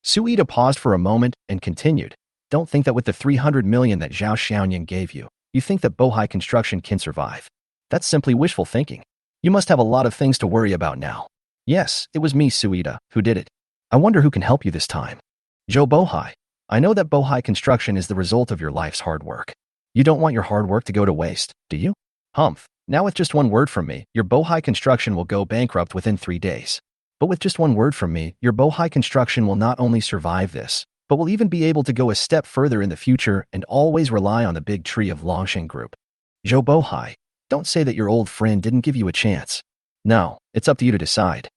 Su Ida paused for a moment and continued. Don't think that with the 300 million that Zhao Xiaoyan gave you, you think that Bohai Construction can survive. That's simply wishful thinking. You must have a lot of things to worry about now. Yes, it was me, Su Ida, who did it. I wonder who can help you this time. Zhou Bohai, I know that Bohai Construction is the result of your life's hard work. You don't want your hard work to go to waste, do you? Humph. Now with just one word from me, your Bohai Construction will go bankrupt within 3 days. But with just one word from me, your Bohai Construction will not only survive this, but will even be able to go a step further in the future and always rely on the big tree of Longshan Group. Zhou Bohai, don't say that your old friend didn't give you a chance. No, it's up to you to decide.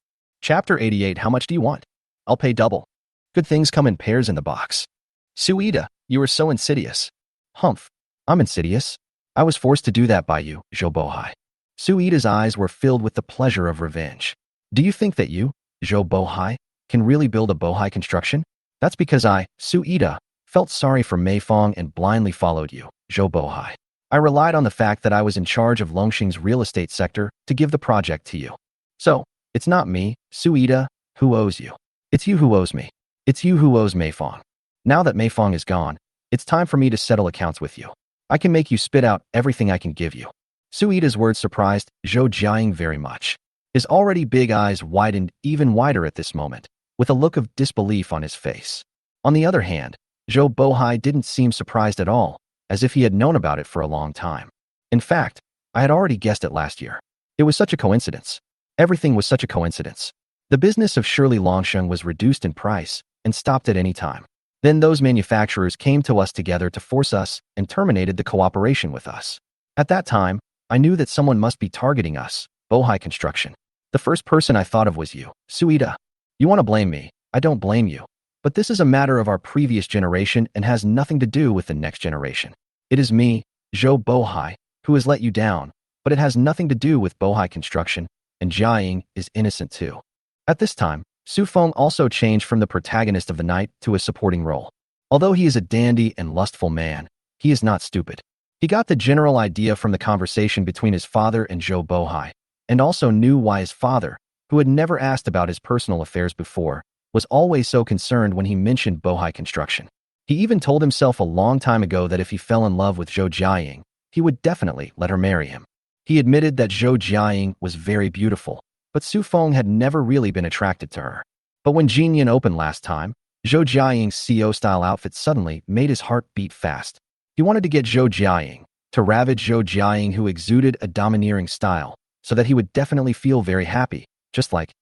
Chapter 88. How much do you want? I'll pay double. Good things come in pairs in the box. Su Ida, you are so insidious. Humph, I'm insidious. I was forced to do that by you, Zhou Bohai. Su Ida's eyes were filled with the pleasure of revenge. Do you think that you, Zhou Bohai, can really build a Bohai Construction? That's because I, Su Ida, felt sorry for Mei Fong and blindly followed you, Zhou Bohai. I relied on the fact that I was in charge of Longshan's real estate sector to give the project to you. So, it's not me, Su Ida, who owes you. It's you who owes me. It's you who owes Mei Fong. Now that Mei Fong is gone, it's time for me to settle accounts with you. I can make you spit out everything I can give you. Su Ida's words surprised Zhou Jiaying very much. His already big eyes widened even wider at this moment, with a look of disbelief on his face. On the other hand, Zhou Bohai didn't seem surprised at all. as if he had known about it for a long time. In fact, I had already guessed it last year. It was such a coincidence. Everything was such a coincidence. The business of Shirley Longsheng was reduced in price and stopped at any time. Then those manufacturers came to us together to force us and terminated the cooperation with us. At that time, I knew that someone must be targeting us, Bohai Construction. The first person I thought of was you, Suida. You want to blame me, I don't blame you. But this is a matter of our previous generation and has nothing to do with the next generation. It is me, Zhou Bohai, who has let you down, but it has nothing to do with Bohai Construction, and Jiaying is innocent too. At this time, Su Feng also changed from the protagonist of the night to a supporting role. Although he is a dandy and lustful man, he is not stupid. He got the general idea from the conversation between his father and Zhou Bohai, and also knew why his father, who had never asked about his personal affairs before, was always so concerned when he mentioned Bohai Construction. He even told himself a long time ago that if he fell in love with Zhou Jiaying, he would definitely let her marry him. He admitted that Zhou Jiaying was very beautiful, but Su Feng had never really been attracted to her. But when Jinyan opened last time, Zhou Jiaying's CO-style outfit suddenly made his heart beat fast. He wanted to get Zhou Jiaying, to ravage Zhou Jiaying who exuded a domineering style, so that he would definitely feel very happy, just like.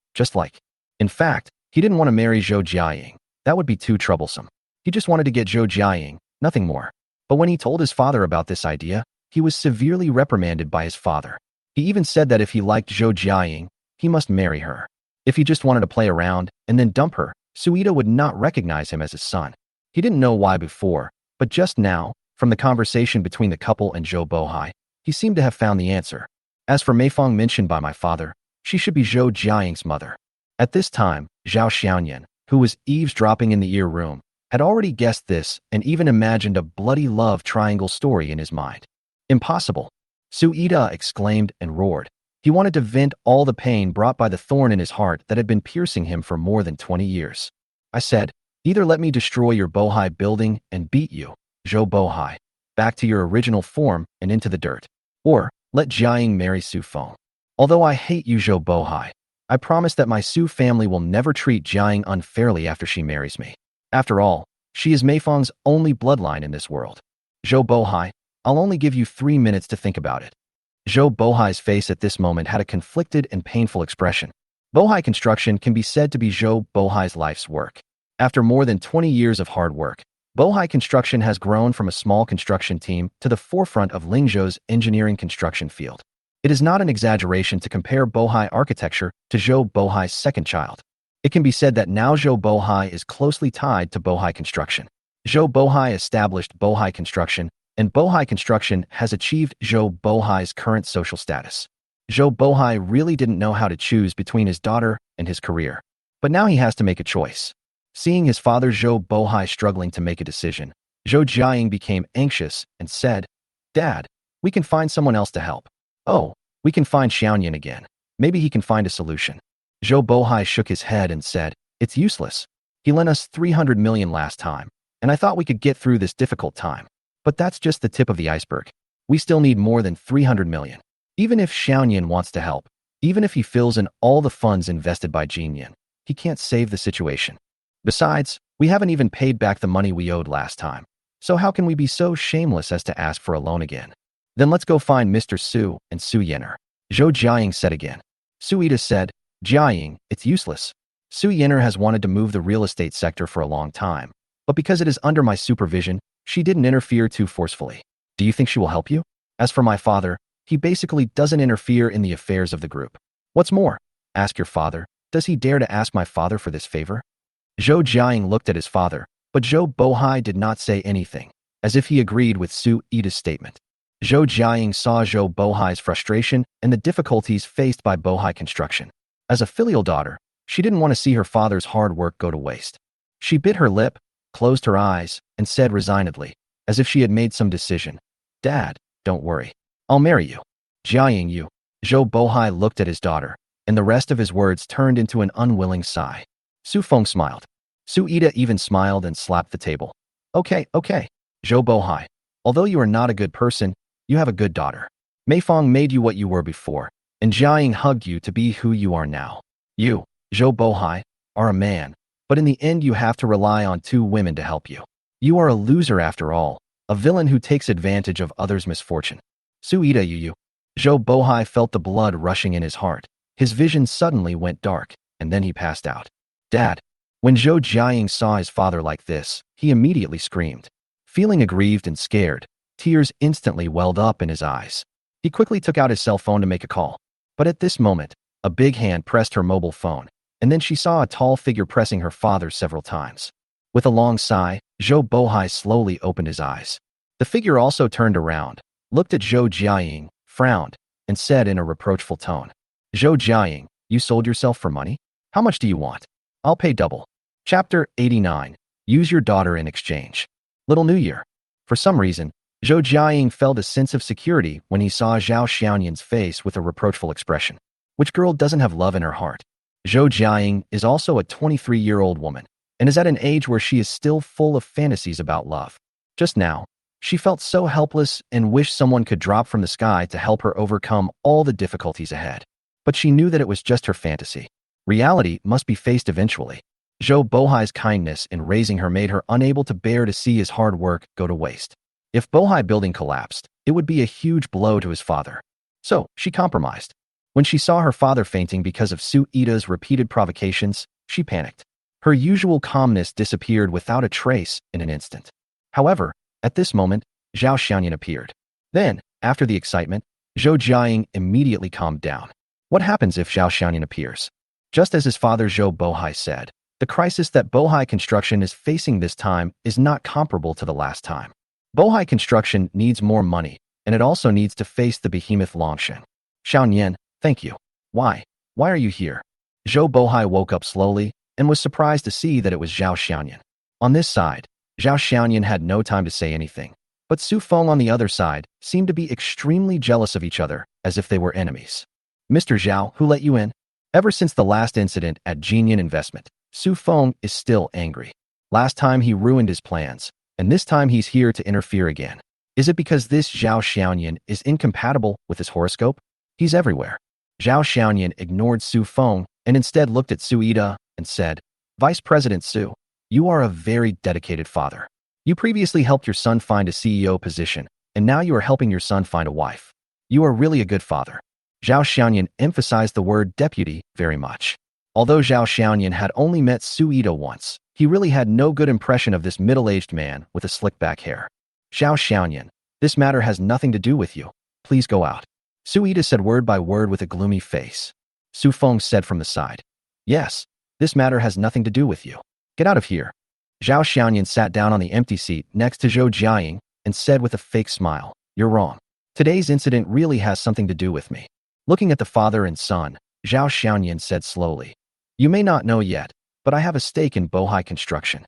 In fact, he didn't want to marry Zhou Jiaying. That would be too troublesome. He just wanted to get Zhou Jiaying, nothing more. But when he told his father about this idea, he was severely reprimanded by his father. He even said that if he liked Zhou Jiaying, he must marry her. If he just wanted to play around and then dump her, Suida would not recognize him as his son. He didn't know why before, but just now, from the conversation between the couple and Zhou Bohai, he seemed to have found the answer. As for Meifeng mentioned by my father, she should be Zhou Jiaying's mother. At this time, Zhao Xiaoyan, who was eavesdropping in the ear room, had already guessed this and even imagined a bloody love triangle story in his mind. Impossible! Suida exclaimed and roared. He wanted to vent all the pain brought by the thorn in his heart that had been piercing him for more than 20 years. I said, either let me destroy your Bohai building and beat you, Zhou Bohai, back to your original form and into the dirt, or let Jiaying marry Su Feng. Although I hate you, Zhou Bohai, I promise that my Su family will never treat Jiaying unfairly after she marries me. After all, she is Meifeng's only bloodline in this world. Zhou Bohai, I'll only give you 3 minutes to think about it. Zhou Bohai's face at this moment had a conflicted and painful expression. Bohai Construction can be said to be Zhou Bohai's life's work. After more than 20 years of hard work, Bohai Construction has grown from a small construction team to the forefront of Lingzhou's engineering construction field. It is not an exaggeration to compare Bohai architecture to Zhou Bohai's second child. It can be said that now Zhou Bohai is closely tied to Bohai Construction. Zhou Bohai established Bohai Construction, and Bohai Construction has achieved Zhou Bohai's current social status. Zhou Bohai really didn't know how to choose between his daughter and his career. But now he has to make a choice. Seeing his father Zhou Bohai struggling to make a decision, Zhou Jiaying became anxious and said, Dad, we can find someone else to help. Oh, we can find Xiaoyan again. Maybe he can find a solution. Zhou Bohai shook his head and said, it's useless. He lent us 300 million last time, and I thought we could get through this difficult time. But that's just the tip of the iceberg. We still need more than 300 million. Even if Xiaoyan wants to help, even if he fills in all the funds invested by Jinyan, he can't save the situation. Besides, we haven't even paid back the money we owed last time. So how can we be so shameless as to ask for a loan again? Then let's go find Mr. Su and Su Yenner. Zhou Jiaying said again. Suida said, Jiaying, it's useless. Su Yenner has wanted to move the real estate sector for a long time, but because it is under my supervision, she didn't interfere too forcefully. Do you think she will help you? As for my father, he basically doesn't interfere in the affairs of the group. What's more, ask your father, does he dare to ask my father for this favor? Zhou Jiaying looked at his father, but Zhou Bohai did not say anything, as if he agreed with Su Ida's statement. Zhou Jiaying saw Zhou Bohai's frustration and the difficulties faced by Bohai Construction. As a filial daughter, she didn't want to see her father's hard work go to waste. She bit her lip, closed her eyes, and said resignedly, as if she had made some decision, Dad, don't worry. I'll marry you. Jiaying you. Zhou Bohai looked at his daughter, and the rest of his words turned into an unwilling sigh. Su Feng smiled. Su Ida even smiled and slapped the table. Okay. Zhou Bohai, although you are not a good person, you have a good daughter. Meifeng made you what you were before, and Jiaying hugged you to be who you are now. You, Zhou Bohai, are a man, but in the end you have to rely on 2 women to help you. You are a loser after all, a villain who takes advantage of others' misfortune. Suida Yu. Zhou Bohai felt the blood rushing in his heart. His vision suddenly went dark, and then he passed out. Dad. When Zhou Jiaying saw his father like this, he immediately screamed. Feeling aggrieved and scared, tears instantly welled up in his eyes. He quickly took out his cell phone to make a call. But at this moment, a big hand pressed her mobile phone, and then she saw a tall figure pressing her father several times. With a long sigh, Zhou Bohai slowly opened his eyes. The figure also turned around, looked at Zhou Jiaying, frowned, and said in a reproachful tone, Zhou Jiaying, you sold yourself for money? How much do you want? I'll pay double. Chapter 89. Use your daughter in exchange. Little New Year. For some reason, Zhou Jiaying felt a sense of security when he saw Zhao Xiaoyan's face with a reproachful expression. Which girl doesn't have love in her heart? Zhou Jiaying is also a 23-year-old woman, and is at an age where she is still full of fantasies about love. Just now, she felt so helpless and wished someone could drop from the sky to help her overcome all the difficulties ahead. But she knew that it was just her fantasy. Reality must be faced eventually. Zhou Bohai's kindness in raising her made her unable to bear to see his hard work go to waste. If Bohai building collapsed, it would be a huge blow to his father. So, she compromised. When she saw her father fainting because of Su Ida's repeated provocations, she panicked. Her usual calmness disappeared without a trace in an instant. However, at this moment, Zhao Xiaoyan appeared. Then, after the excitement, Zhou Jiaying immediately calmed down. What happens if Zhao Xiaoyan appears? Just as his father Zhou Bohai said, the crisis that Bohai Construction is facing this time is not comparable to the last time. Bohai Construction needs more money, and it also needs to face the behemoth Longshan. Xiaoyan, thank you. Why? Why are you here? Zhou Bohai woke up slowly and was surprised to see that it was Zhao Xiaoyan. On this side, Zhao Xiaoyan had no time to say anything, but Su Feng on the other side seemed to be extremely jealous of each other, as if they were enemies. Mr. Zhao, who let you in? Ever since the last incident at Jinyan Investment, Su Feng is still angry. Last time he ruined his plans, and this time he's here to interfere again. Is it because this Zhao Xiaoyan is incompatible with his horoscope? He's everywhere. Zhao Xiaoyan ignored Su Feng and instead looked at Su Ida and said, Vice President Su, you are a very dedicated father. You previously helped your son find a CEO position, and now you are helping your son find a wife. You are really a good father. Zhao Xiaoyan emphasized the word deputy very much. Although Zhao Xiaoyan had only met Su Ida once, he really had no good impression of this middle-aged man with a slick back hair. Zhao Xiaoyan, this matter has nothing to do with you. Please go out. Su Ida said word by word with a gloomy face. Su Feng said from the side, Yes, this matter has nothing to do with you. Get out of here. Zhao Xiaoyan sat down on the empty seat next to Zhou Jiaying and said with a fake smile, You're wrong. Today's incident really has something to do with me. Looking at the father and son, Zhao Xiaoyan said slowly, You may not know yet, but I have a stake in Bohai Construction.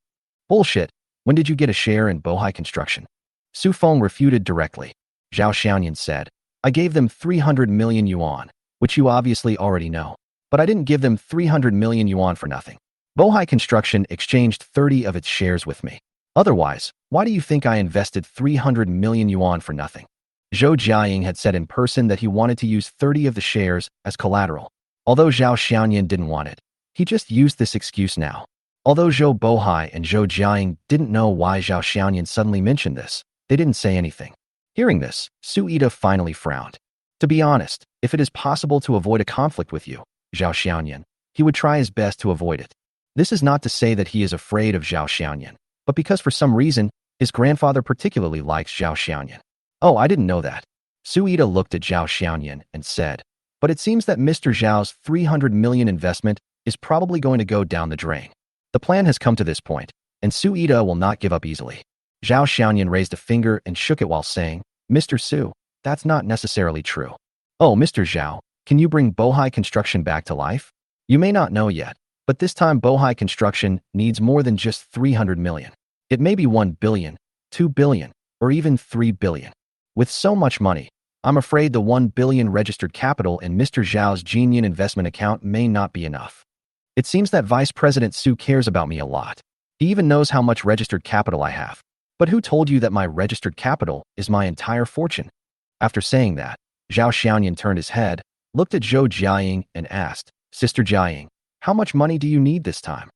Bullshit. When did you get a share in Bohai Construction? Su Feng refuted directly. Zhao Xiaoyan said, I gave them 300 million yuan, which you obviously already know. But I didn't give them 300 million yuan for nothing. Bohai Construction exchanged 30 of its shares with me. Otherwise, why do you think I invested 300 million yuan for nothing? Zhou Jiaying had said in person that he wanted to use 30 of the shares as collateral. Although Zhao Xiaoyan didn't want it, he just used this excuse now. Although Zhou Bohai and Zhou Jiaying didn't know why Zhao Xiaoyan suddenly mentioned this, they didn't say anything. Hearing this, Su Ida finally frowned. To be honest, if it is possible to avoid a conflict with you, Zhao Xiaoyan, he would try his best to avoid it. This is not to say that he is afraid of Zhao Xiaoyan, but because for some reason, his grandfather particularly likes Zhao Xiaoyan. Oh, I didn't know that. Su Ida looked at Zhao Xiaoyan and said, But it seems that Mr. Zhao's 300 million investment is probably going to go down the drain. The plan has come to this point, and Su Ida will not give up easily. Zhao Xiaoyan raised a finger and shook it while saying, Mr. Su, that's not necessarily true. Oh, Mr. Zhao, can you bring Bohai Construction back to life? You may not know yet, but this time Bohai Construction needs more than just 300 million. It may be 1 billion, 2 billion, or even 3 billion. With so much money, I'm afraid the 1 billion registered capital in Mr. Zhao's Jinyan investment account may not be enough. It seems that Vice President Su cares about me a lot. He even knows how much registered capital I have. But who told you that my registered capital is my entire fortune? After saying that, Zhao Xiaoyan turned his head, looked at Zhou Jiaying and asked, Sister Jiaying, how much money do you need this time?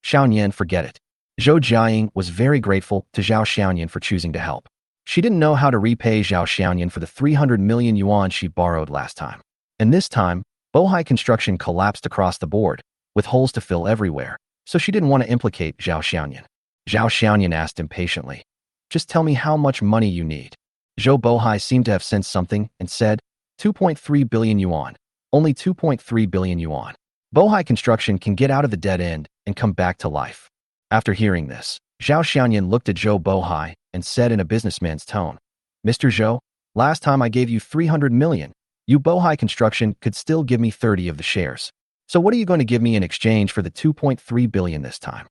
Xiaoyan, forget it. Zhou Jiaying was very grateful to Zhao Xiaoyan for choosing to help. She didn't know how to repay Zhao Xiaoyan for the 300 million yuan she borrowed last time. And this time, Bohai construction collapsed across the board, with holes to fill everywhere, so she didn't want to implicate Zhao Xiaoyan. Zhao Xiaoyan asked impatiently, "Just tell me how much money you need." Zhou Bohai seemed to have sensed something and said, 2.3 billion yuan. Only 2.3 billion yuan. Bohai construction can get out of the dead end and come back to life. After hearing this, Zhao Xiaoyan looked at Zhou Bohai and said in a businessman's tone, "Mr. Zhou, last time I gave you 300 million. You Bohai construction could still give me 30 of the shares. So what are you going to give me in exchange for the 2.3 billion this time?"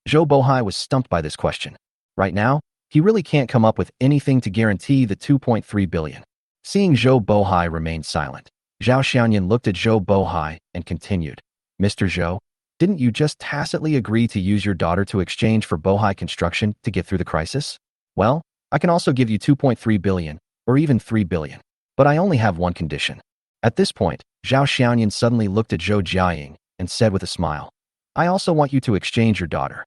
Zhou Bohai was stumped by this question. Right now, he really can't come up with anything to guarantee the 2.3 billion. Seeing Zhou Bohai remain silent, Zhao Xiaoyan looked at Zhou Bohai and continued, "Mr. Zhou, didn't you just tacitly agree to use your daughter to exchange for Bohai construction to get through the crisis? Well, I can also give you 2.3 billion, or even 3 billion. But I only have one condition." At this point, Zhao Xiaoyan suddenly looked at Zhou Jiaying and said with a smile, "I also want you to exchange your daughter."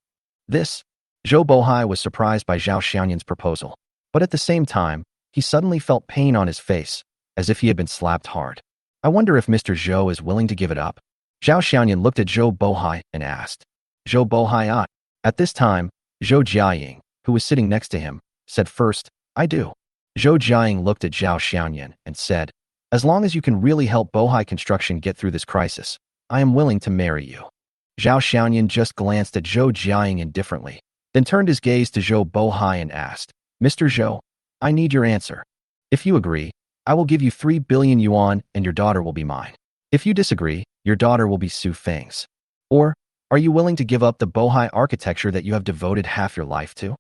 This, Zhou Bohai was surprised by Zhao Xiaoyan's proposal, but at the same time, he suddenly felt pain on his face, as if he had been slapped hard. "I wonder if Mr. Zhou is willing to give it up?" Zhao Xiaoyan looked at Zhou Bohai and asked. Zhou Bohai ah. At this time, Zhou Jiaying, who was sitting next to him, said first, "I do." Zhou Jiaying looked at Zhao Xiaoyan and said, "As long as you can really help Bohai construction get through this crisis, I am willing to marry you." Zhao Xiaoyan just glanced at Zhou Jiaying indifferently, then turned his gaze to Zhou Bohai and asked, "Mr. Zhou, I need your answer. If you agree, I will give you 3 billion yuan and your daughter will be mine. If you disagree, your daughter will be Su Feng's. Or, are you willing to give up the Bohai architecture that you have devoted half your life to?"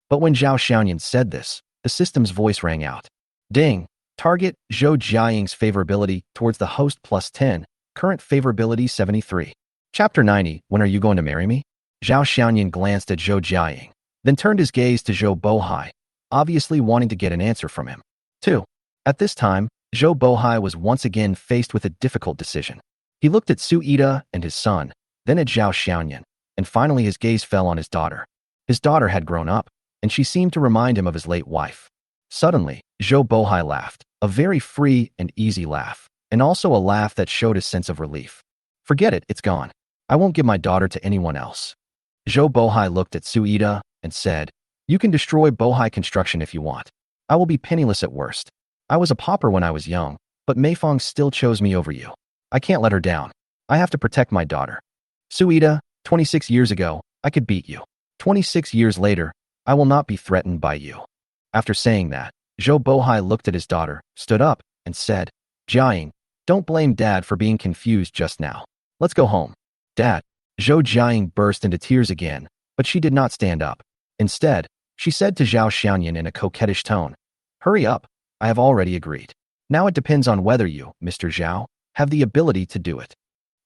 But when Zhao Xiaoyan said this, the system's voice rang out. Ding! Target, Zhou Jiaying's favorability towards the host plus 10, current favorability 73. Chapter 90, When are you going to marry me? Zhao Xiaoyan glanced at Zhou Jiaying, then turned his gaze to Zhou Bohai, obviously wanting to get an answer from him. 2. At this time, Zhou Bohai was once again faced with a difficult decision. He looked at Su Ida and his son, then at Zhao Xiaoyan, and finally his gaze fell on his daughter. His daughter had grown up, and she seemed to remind him of his late wife. Suddenly, Zhou Bohai laughed, a very free and easy laugh, and also a laugh that showed a sense of relief. "Forget it, it's gone. I won't give my daughter to anyone else." Zhou Bohai looked at Su Ida and said, "You can destroy Bohai construction if you want. I will be penniless at worst. I was a pauper when I was young, but Meifeng still chose me over you. I can't let her down. I have to protect my daughter. Su Ida, 26 years ago, I could beat you. 26 years later, I will not be threatened by you." After saying that, Zhou Bohai looked at his daughter, stood up, and said, "Jiaying, don't blame Dad for being confused just now. Let's go home." "Dad." Zhou Jiaying burst into tears again, but she did not stand up. Instead, she said to Zhao Xiaoyan in a coquettish tone, "Hurry up, I have already agreed. Now it depends on whether you, Mr. Zhao, have the ability to do it."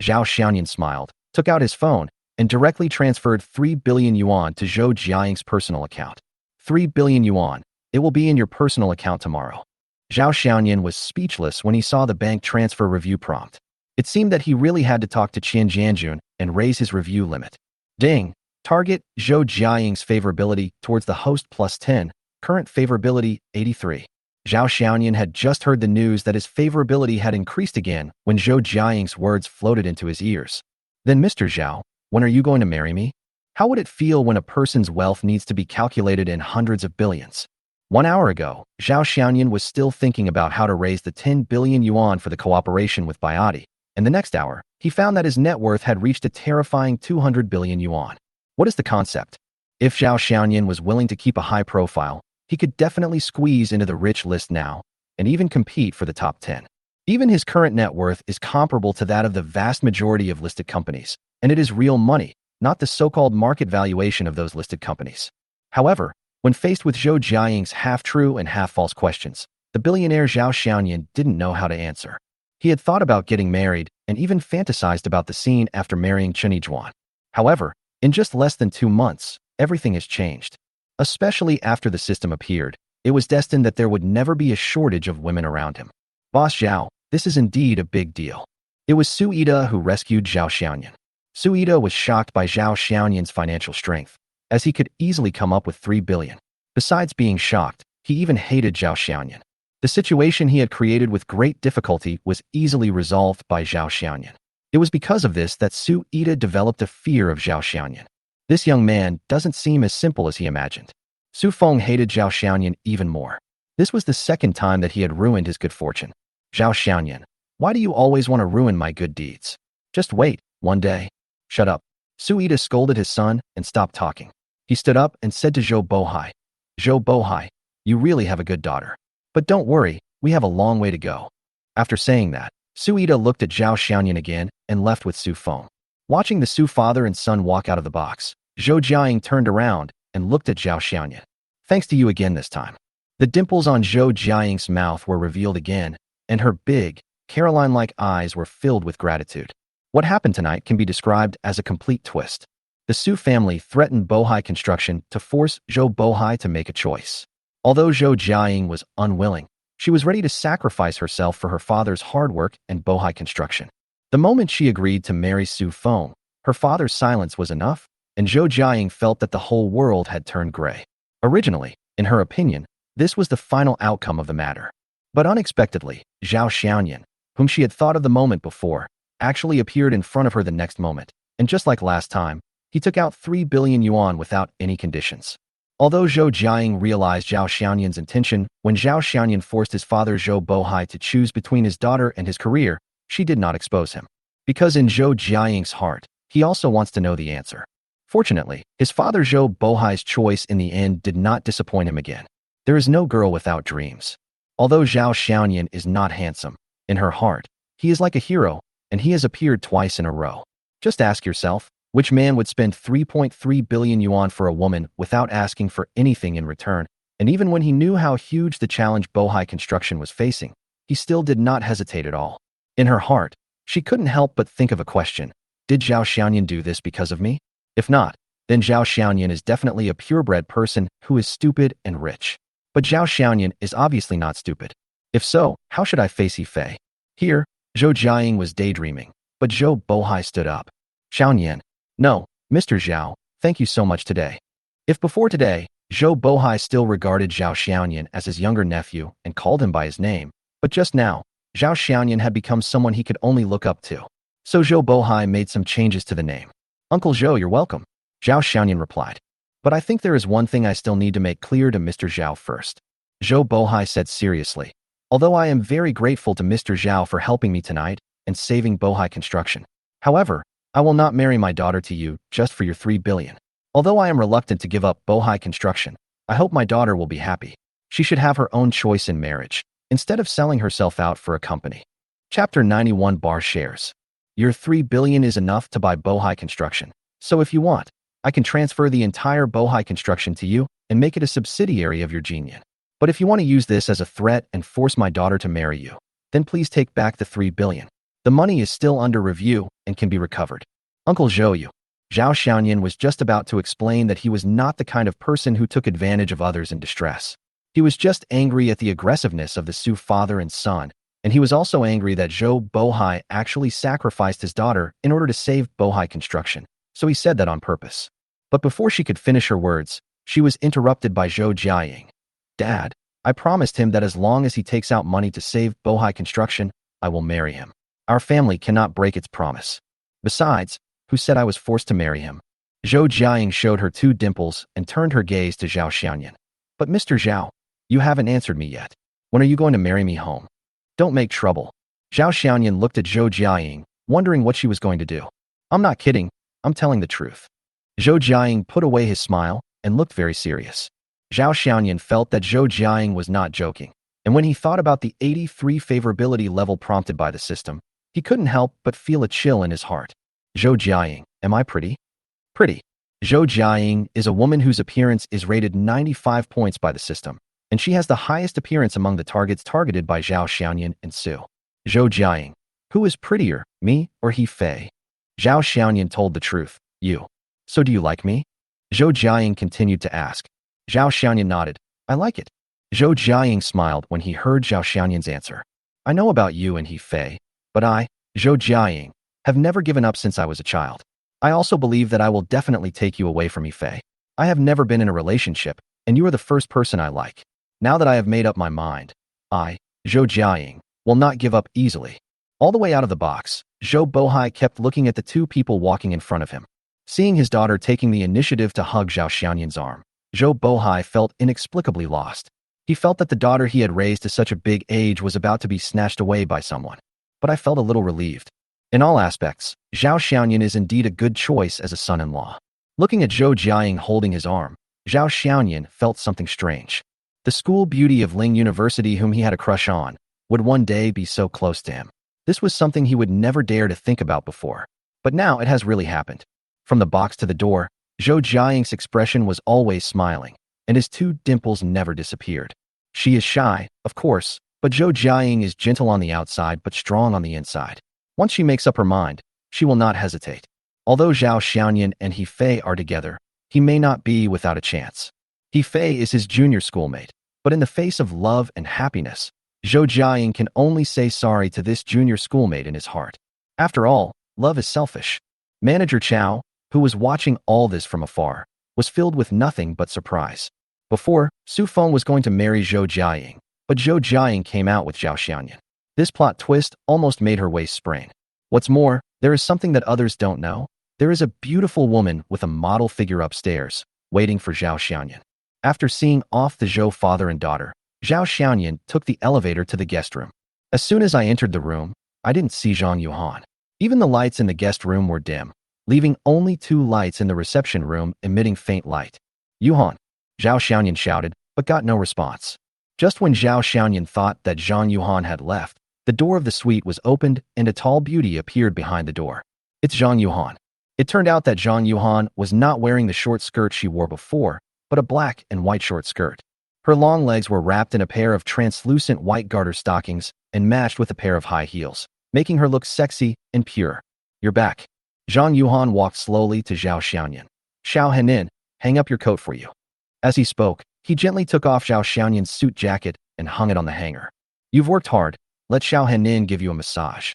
Zhao Xiaoyan smiled, took out his phone, and directly transferred 3 billion yuan to Zhou Jiaying's personal account. 3 billion yuan. It will be in your personal account tomorrow. Zhao Xiaoyan was speechless when he saw the bank transfer review prompt. It seemed that he really had to talk to Chen Yijuan and raise his review limit. Ding! Target, Zhou Jiaying's favorability towards the host plus 10, current favorability 83. Zhao Xiaoyan had just heard the news that his favorability had increased again when Zhou Jiaying's words floated into his ears. "Then Mr. Zhao, when are you going to marry me? How would it feel when a person's wealth needs to be calculated in hundreds of billions?" 1 hour ago, Zhao Xiaoyan was still thinking about how to raise the 10 billion yuan for the cooperation with Biotis, and the next hour, he found that his net worth had reached a terrifying 200 billion yuan. What is the concept? If Zhao Xiaoyan was willing to keep a high profile, he could definitely squeeze into the rich list now, and even compete for the top 10. Even his current net worth is comparable to that of the vast majority of listed companies, and it is real money, not the so-called market valuation of those listed companies. However, when faced with Zhou Jiaying's half-true and half-false questions, the billionaire Zhao Xiaoyan didn't know how to answer. He had thought about getting married and even fantasized about the scene after marrying Chen Yijuan. However, in just less than 2 months, everything has changed. Especially after the system appeared, it was destined that there would never be a shortage of women around him. "Boss Zhao, this is indeed a big deal." It was Su Ida who rescued Zhao Xiaoyan. Su Ida was shocked by Zhao Xiaoyan's financial strength, as he could easily come up with 3 billion. Besides being shocked, He even hated Zhao Xiaoyan. The situation he had created with great difficulty was easily resolved by Zhao Xiaoyan. It was because of this that Su Ida developed a fear of Zhao Xiaoyan. This young man doesn't seem as simple as he imagined. Su Feng hated Zhao Xiaoyan even more. This was the second time that he had ruined his good fortune. Zhao Xiaoyan, why do you always want to ruin my good deeds? Just wait, one day. Shut up. Su Ida scolded his son and stopped talking. He stood up and said to Zhou Bohai, Zhou Bohai, you really have a good daughter. But don't worry, we have a long way to go. After saying that, Su Ida looked at Zhao Xiaoyan again and left with Su Feng. Watching the Su father and son walk out of the box, Zhou Jiaying turned around and looked at Zhao Xiaoyan. Thanks to you again this time. The dimples on Zhou Jiaying's mouth were revealed again, and her big, Caroline-like eyes were filled with gratitude. What happened tonight can be described as a complete twist. The Su family threatened Bohai Construction to force Zhou Bohai to make a choice. Although Zhou Jiaying was unwilling, she was ready to sacrifice herself for her father's hard work and Bohai Construction. The moment she agreed to marry Su Feng, her father's silence was enough, and Zhou Jiaying felt that the whole world had turned gray. Originally, in her opinion, this was the final outcome of the matter. But unexpectedly, Zhao Xiaoyan, whom she had thought of the moment before, actually appeared in front of her the next moment, and just like last time, he took out 3 billion yuan without any conditions. Although Zhou Jiaying realized Zhao Xiaoyan's intention when Zhao Xiaoyan forced his father Zhou Bohai to choose between his daughter and his career, she did not expose him. Because in Zhou Jiaying's heart, he also wants to know the answer. Fortunately, his father Zhou Bohai's choice in the end did not disappoint him again. There is no girl without dreams. Although Zhao Xiaoyan is not handsome, in her heart, he is like a hero, and he has appeared twice in a row. Just ask yourself, which man would spend 3.3 billion yuan for a woman without asking for anything in return? And even when he knew how huge the challenge Bohai Construction was facing, he still did not hesitate at all. In her heart, she couldn't help but think of a question. Did Zhao Xiaoyan do this because of me? If not, then Zhao Xiaoyan is definitely a purebred person who is stupid and rich. But Zhao Xiaoyan is obviously not stupid. If so, how should I face Yifei? Here, Zhou Jiaying was daydreaming, but Zhou Bohai stood up. Xiaoyan. No, Mr. Zhao, thank you so much today. If before today, Zhou Bohai still regarded Zhao Xiaoyan as his younger nephew and called him by his name, but just now, Zhao Xiaoyan had become someone he could only look up to. So Zhou Bohai made some changes to the name. Uncle Zhou, you're welcome, Zhao Xiaoyan replied. But I think there is one thing I still need to make clear to Mr. Zhao first. Zhou Bohai said seriously. Although I am very grateful to Mr. Zhao for helping me tonight and saving Bohai Construction. However, I will not marry my daughter to you just for your 3 billion. Although I am reluctant to give up Bohai Construction, I hope my daughter will be happy. She should have her own choice in marriage, instead of selling herself out for a company. Chapter 91 Bar Shares. Your 3 billion is enough to buy Bohai Construction. So if you want, I can transfer the entire Bohai Construction to you and make it a subsidiary of your Jinian. But if you want to use this as a threat and force my daughter to marry you, then please take back the 3 billion. The money is still under review and can be recovered. Uncle Zhou, Zhao Xiaoyan was just about to explain that he was not the kind of person who took advantage of others in distress. He was just angry at the aggressiveness of the Su father and son, and he was also angry that Zhou Bohai actually sacrificed his daughter in order to save Bohai Construction, so he said that on purpose. But before she could finish her words, she was interrupted by Zhou Jiaying. Dad, I promised him that as long as he takes out money to save Bohai Construction, I will marry him. Our family cannot break its promise. Besides, who said I was forced to marry him? Zhou Jiaying showed her 2 dimples and turned her gaze to Zhao Xiaoyan. But Mr. Zhao, you haven't answered me yet. When are you going to marry me home? Don't make trouble. Zhao Xiaoyan looked at Zhou Jiaying, wondering what she was going to do. I'm not kidding, I'm telling the truth. Zhou Jiaying put away his smile and looked very serious. Zhao Xiaoyan felt that Zhou Jiaying was not joking, and when he thought about the 83 favorability level prompted by the system, he couldn't help but feel a chill in his heart. Zhou Jiaying, am I pretty? Pretty. Zhou Jiaying is a woman whose appearance is rated 95 points by the system, and she has the highest appearance among the targets targeted by Zhao Xiaoyan and Su. Zhou Jiaying, who is prettier, me or he Fei? Zhao Xiaoyan told the truth, you. So do you like me? Zhou Jiaying continued to ask. Zhao Xiaoyan nodded, I like it. Zhou Jiaying smiled when he heard Zhao Xiaoyan's answer. I know about you and he Fei, but I, Zhou Jiaying, have never given up since I was a child. I also believe that I will definitely take you away from Yifei. I have never been in a relationship, and you are the first person I like. Now that I have made up my mind, I, Zhou Jiaying, will not give up easily. All the way out of the box, Zhou Bohai kept looking at the two people walking in front of him. Seeing his daughter taking the initiative to hug Zhao Xianyan's arm, Zhou Bohai felt inexplicably lost. He felt that the daughter he had raised to such a big age was about to be snatched away by someone. But I felt a little relieved. In all aspects, Zhao Xianyan is indeed a good choice as a son-in-law. Looking at Zhou Jiaying holding his arm, Zhao Xianyan felt something strange. The school beauty of Ling University whom he had a crush on would one day be so close to him. This was something he would never dare to think about before. But now it has really happened. From the box to the door, Zhou Jiaying's expression was always smiling, and his two dimples never disappeared. She is shy, of course, but Zhou Jiaying is gentle on the outside but strong on the inside. Once she makes up her mind, she will not hesitate. Although Zhao Xianyan and He Fei are together, he may not be without a chance. He Fei is his junior schoolmate, but in the face of love and happiness, Zhou Jiaying can only say sorry to this junior schoolmate in his heart. After all, love is selfish. Manager Chao, who was watching all this from afar, was filled with nothing but surprise. Before, Su Feng was going to marry Zhou Jiaying, but Zhou Jiaying came out with Zhao Xianyan. This plot twist almost made her waist sprain. What's more, there is something that others don't know. There is a beautiful woman with a model figure upstairs, waiting for Zhao Xianyan. After seeing off the Zhou father and daughter, Zhao Xianyan took the elevator to the guest room. As soon as I entered the room, I didn't see Zhang Yuan. Even the lights in the guest room were dim, leaving only 2 lights in the reception room emitting faint light. Yuan, Zhao Xianyan shouted, but got no response. Just when Zhao Xianyan thought that Zhang Yuan had left, the door of the suite was opened and a tall beauty appeared behind the door. It's Zhang Yuan. It turned out that Zhang Yuan was not wearing the short skirt she wore before, but a black and white short skirt. Her long legs were wrapped in a pair of translucent white garter stockings and matched with a pair of high heels, making her look sexy and pure. You're back. Zhang Yuan walked slowly to Zhao Xianyan. Xiao Henin, hang up your coat for you. As he spoke, he gently took off Zhao Xianyan's suit jacket and hung it on the hanger. You've worked hard. Let Xiao Henin give you a massage.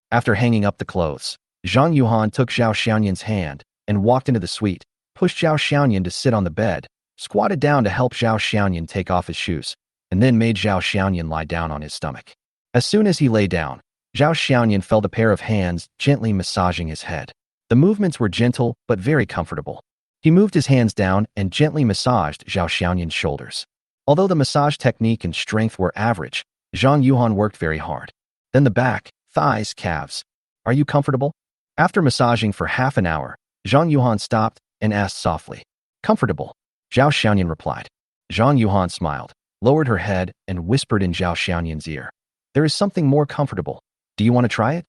After hanging up the clothes, Zhang Yuan took Zhao Xianyan's hand and walked into the suite, pushed Zhao Xianyan to sit on the bed, squatted down to help Zhao Xianyan take off his shoes, and then made Zhao Xianyan lie down on his stomach. As soon as he lay down, Zhao Xianyan felt a pair of hands gently massaging his head. The movements were gentle but very comfortable. He moved his hands down and gently massaged Zhao Xianyan's shoulders. Although the massage technique and strength were average, Zhang Yuan worked very hard. Then the back, thighs, calves. Are you comfortable? After massaging for half an hour, Zhang Yuan stopped and asked softly. Comfortable. Zhao Xianyan replied. Zhang Yuan smiled, lowered her head, and whispered in Zhao Xianyan's ear. There is something more comfortable. Do you want to try it?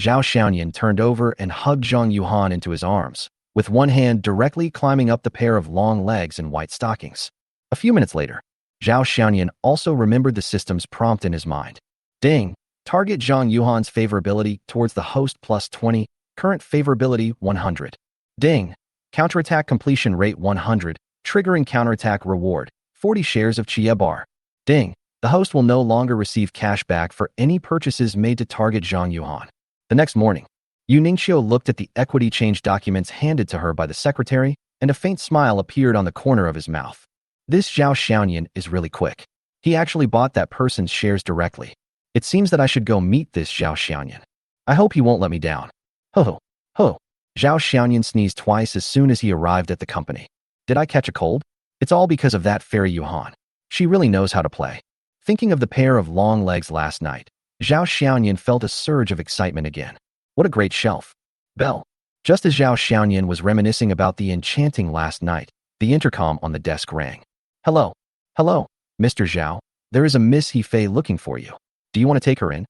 Zhao Xianyan turned over and hugged Zhang Yuan into his arms, with one hand directly climbing up the pair of long legs and white stockings. A few minutes later, Zhao Xianyan also remembered the system's prompt in his mind. Ding! Target Zhang Yuan's favorability towards the host plus 20, current favorability 100. Ding! Counterattack completion rate 100, triggering counterattack reward, 40 shares of Chia bar. Ding! The host will no longer receive cash back for any purchases made to target Zhang Yuan. The next morning, Yu Ningqiu looked at the equity change documents handed to her by the secretary, and a faint smile appeared on the corner of his mouth. This Zhao Xianyan is really quick. He actually bought that person's shares directly. It seems that I should go meet this Zhao Xianyan. I hope he won't let me down. Ho ho, ho. Zhao Xianyan sneezed twice as soon as he arrived at the company. Did I catch a cold? It's all because of that fairy Yuan. She really knows how to play. Thinking of the pair of long legs last night, Zhao Xianyan felt a surge of excitement again. What a great shelf. Bell. Just as Zhao Xianyan was reminiscing about the enchanting last night, the intercom on the desk rang. Hello. Hello, Mr. Zhao. There is a Miss He Fei looking for you. Do you want to take her in?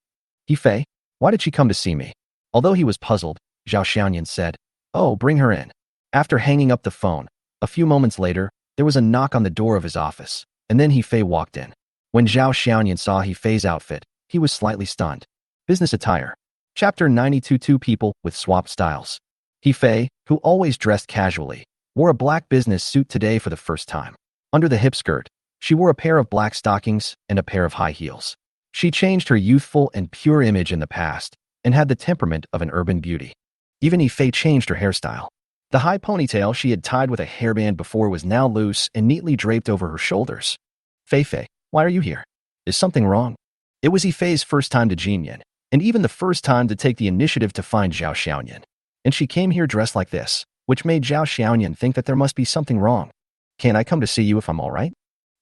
He Fei? Why did she come to see me? Although he was puzzled, Zhao Xianyan said, Oh, bring her in. After hanging up the phone, a few moments later, there was a knock on the door of his office, and then He Fei walked in. When Zhao Xianyan saw He Fei's outfit, he was slightly stunned. Business attire. Chapter 92. Two people with swapped styles. He Fei, who always dressed casually, wore a black business suit today for the first time. Under the hip skirt, she wore a pair of black stockings and a pair of high heels. She changed her youthful and pure image in the past and had the temperament of an urban beauty. Even He Fei changed her hairstyle. The high ponytail she had tied with a hairband before was now loose and neatly draped over her shoulders. Fei Fei, Why are you here? Is something wrong? It was Yifei's first time to Jinyan, and even the first time to take the initiative to find Zhao Xiaoyan. And she came here dressed like this, which made Zhao Xiaoyan think that there must be something wrong. Can I come to see you if I'm all right?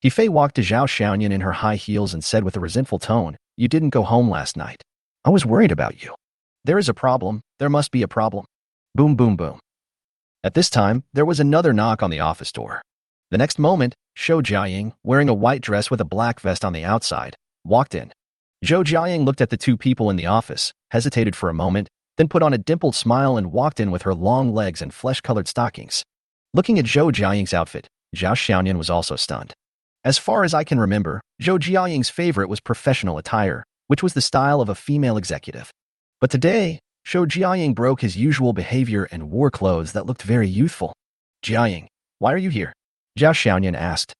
Yifei walked to Zhao Xiaoyan in her high heels and said with a resentful tone, you didn't go home last night. I was worried about you. There is a problem. There must be a problem. Boom, boom, boom. At this time, there was another knock on the office door. The next moment, Zhou Jiaying, wearing a white dress with a black vest on the outside, walked in. Zhou Jiaying looked at the two people in the office, hesitated for a moment, then put on a dimpled smile and walked in with her long legs and flesh-colored stockings. Looking at Zhou Jiaying's outfit, Zhao Xiaoyan was also stunned. As far as I can remember, Zhou Jiaying's favorite was professional attire, which was the style of a female executive. But today, Zhou Jiaying broke his usual behavior and wore clothes that looked very youthful. Jiaying, why are you here? Zhao Xiaoyan asked.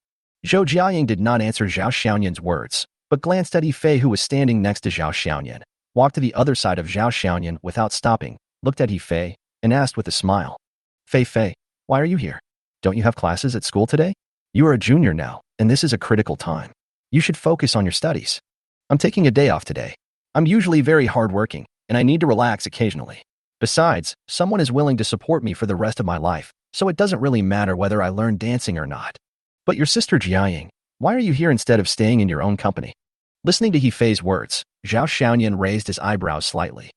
Zhou Jiaying did not answer Zhao Xiaoyan's words, but glanced at Yifei who was standing next to Zhao Xiaoyan, walked to the other side of Zhao Xiaoyan without stopping, looked at Yifei, and asked with a smile. Fei, why are you here? Don't you have classes at school today? You are a junior now, and this is a critical time. You should focus on your studies. I'm taking a day off today. I'm usually very hardworking, and I need to relax occasionally. Besides, someone is willing to support me for the rest of my life, so it doesn't really matter whether I learn dancing or not. But your sister Jiaying, why are you here instead of staying in your own company? Listening to Yifei's words, Zhao Xiaoyan raised his eyebrows slightly.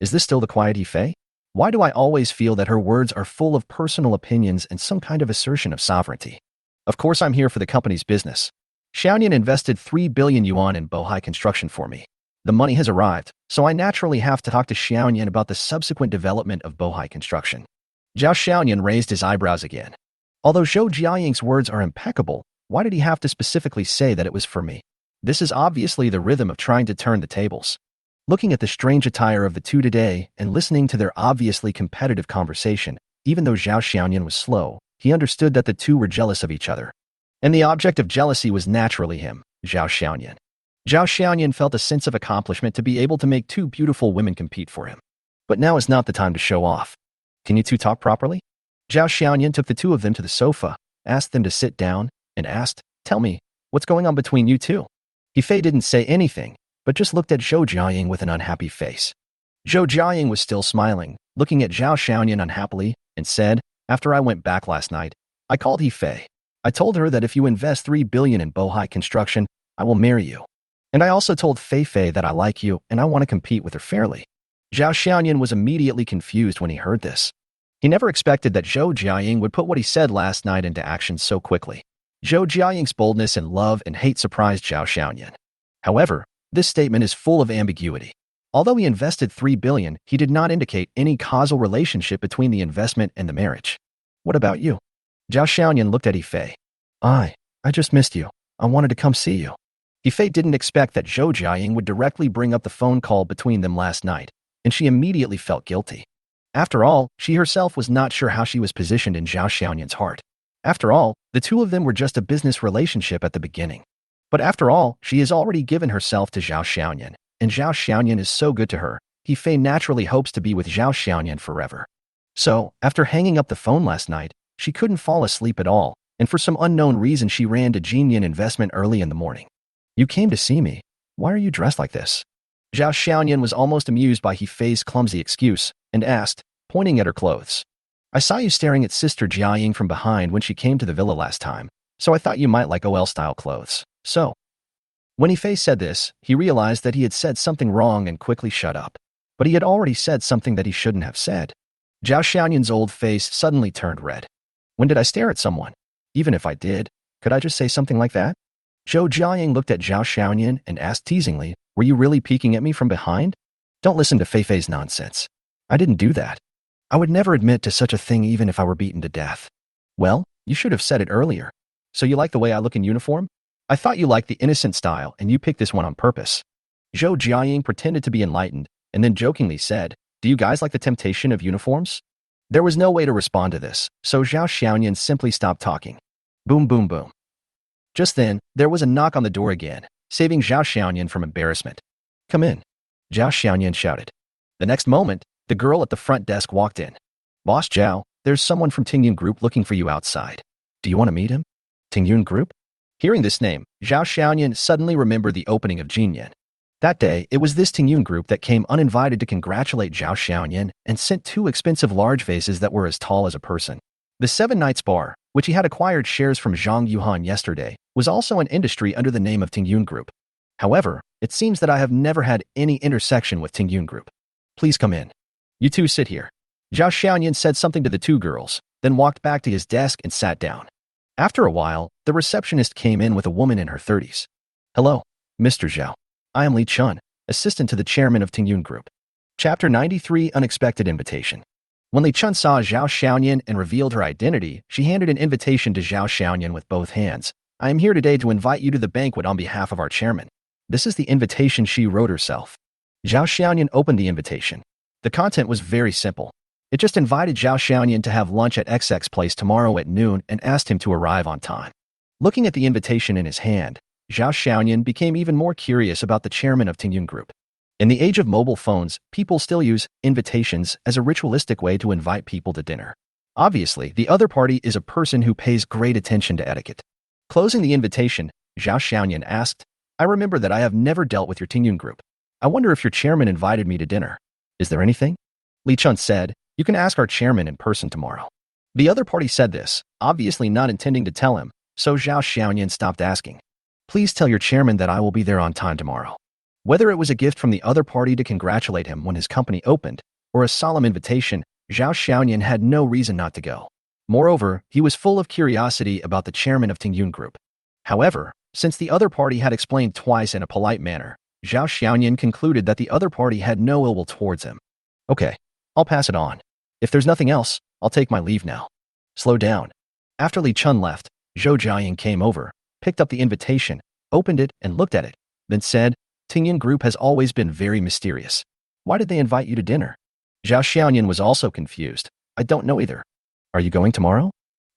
Is this still the quiet Yifei? Why do I always feel that her words are full of personal opinions and some kind of assertion of sovereignty? Of course I'm here for the company's business. Xiaoyan invested 3 billion yuan in Bohai construction for me. The money has arrived, so I naturally have to talk to Xiaoyan about the subsequent development of Bohai construction. Zhao Xiaoyan raised his eyebrows again. Although Zhou Jiaying's words are impeccable, why did he have to specifically say that it was for me? This is obviously the rhythm of trying to turn the tables. Looking at the strange attire of the two today and listening to their obviously competitive conversation, even though Zhao Xiaoyan was slow, he understood that the two were jealous of each other. And the object of jealousy was naturally him, Zhao Xiaoyan. Zhao Xiaoyan felt a sense of accomplishment to be able to make two beautiful women compete for him. But now is not the time to show off. Can you two talk properly? Zhao Xiaoyan took the two of them to the sofa, asked them to sit down, and asked, tell me, what's going on between you two? Yifei didn't say anything, but just looked at Zhou Jiaying with an unhappy face. Zhou Jiaying was still smiling, looking at Zhao Xiaoyan unhappily, and said, after I went back last night, I called Yifei. I told her that if you invest 3 billion in Bohai construction, I will marry you. And I also told Fei that I like you and I want to compete with her fairly. Zhao Xiaoyan was immediately confused when he heard this. He never expected that Zhou Jiaying would put what he said last night into action so quickly. Zhou Jiaying's boldness and love and hate surprised Zhao Xiaoyan. However, this statement is full of ambiguity. Although he invested 3 billion, he did not indicate any causal relationship between the investment and the marriage. What about you? Zhao Xiaoyan looked at Yifei. I just missed you. I wanted to come see you. Yifei didn't expect that Zhou Jiaying would directly bring up the phone call between them last night, and she immediately felt guilty. After all, she herself was not sure how she was positioned in Zhao Xiaoyan's heart. After all, the two of them were just a business relationship at the beginning. But after all, she has already given herself to Zhao Xiaoyan, and Zhao Xiaoyan is so good to her, Yifei naturally hopes to be with Zhao Xiaoyan forever. So, after hanging up the phone last night, she couldn't fall asleep at all, and for some unknown reason she ran to Jinyan Investment early in the morning. You came to see me. Why are you dressed like this? Zhao Xiaoyan was almost amused by Yifei's clumsy excuse, and asked, pointing at her clothes. I saw you staring at Sister Jiaying from behind when she came to the villa last time, so I thought you might like OL-style clothes. So, when Yifei said this, he realized that he had said something wrong and quickly shut up. But he had already said something that he shouldn't have said. Zhao Xiaoyan's old face suddenly turned red. When did I stare at someone? Even if I did, could I just say something like that? Zhou Jiaying looked at Zhao Xiaoyan and asked teasingly, were you really peeking at me from behind? Don't listen to Fei's nonsense. I didn't do that. I would never admit to such a thing even if I were beaten to death. Well, you should have said it earlier. So you like the way I look in uniform? I thought you liked the innocent style and you picked this one on purpose. Zhou Jiaying pretended to be enlightened and then jokingly said, do you guys like the temptation of uniforms? There was no way to respond to this, so Zhao Xiaoyan simply stopped talking. Boom, boom, boom. Just then, there was a knock on the door again, saving Zhao Xiaoyan from embarrassment. Come in. Zhao Xiaoyan shouted. The next moment, the girl at the front desk walked in. Boss Zhao, there's someone from Tingyun Group looking for you outside. Do you want to meet him? Tingyun Group? Hearing this name, Zhao Xiaoyan suddenly remembered the opening of Jinyan. That day, it was this Tingyun group that came uninvited to congratulate Zhao Xiaoyan and sent 2 expensive large vases that were as tall as a person. The Seven Knights Bar, which he had acquired shares from Zhang Yuan yesterday, was also an industry under the name of Tingyun Group. However, it seems that I have never had any intersection with Tingyun Group. Please come in. You two sit here. Zhao Xiaoyan said something to the 2 girls, then walked back to his desk and sat down. After a while, the receptionist came in with a woman in her 30s. Hello, Mr. Zhao. I am Li Chun, assistant to the chairman of Tingyun Group. Chapter 93 Unexpected Invitation. When Li Chun saw Zhao Xiaoyan and revealed her identity, she handed an invitation to Zhao Xiaoyan with both hands. I am here today to invite you to the banquet on behalf of our chairman. This is the invitation she wrote herself. Zhao Xiaoyan opened the invitation. The content was very simple. It just invited Zhao Xiaoyan to have lunch at XX Place tomorrow at noon and asked him to arrive on time. Looking at the invitation in his hand, Zhao Xiaoyan became even more curious about the chairman of Tingyun Group. In the age of mobile phones, people still use invitations as a ritualistic way to invite people to dinner. Obviously, the other party is a person who pays great attention to etiquette. Closing the invitation, Zhao Xiaoyan asked, I remember that I have never dealt with your Tingyun Group. I wonder if your chairman invited me to dinner. Is there anything? Li Chun said, you can ask our chairman in person tomorrow. The other party said this, obviously not intending to tell him, so Zhao Xiaoyan stopped asking. Please tell your chairman that I will be there on time tomorrow. Whether it was a gift from the other party to congratulate him when his company opened, or a solemn invitation, Zhao Xiaoyan had no reason not to go. Moreover, he was full of curiosity about the chairman of Tingyun Group. However, since the other party had explained twice in a polite manner, Zhao Xiaoyan concluded that the other party had no ill will towards him. Okay, I'll pass it on. If there's nothing else, I'll take my leave now. Slow down. After Li Chun left, Zhou Jiaying came over, picked up the invitation, opened it and looked at it, then said, Tingyun Group has always been very mysterious. Why did they invite you to dinner? Zhao Xiaoyan was also confused. I don't know either. Are you going tomorrow?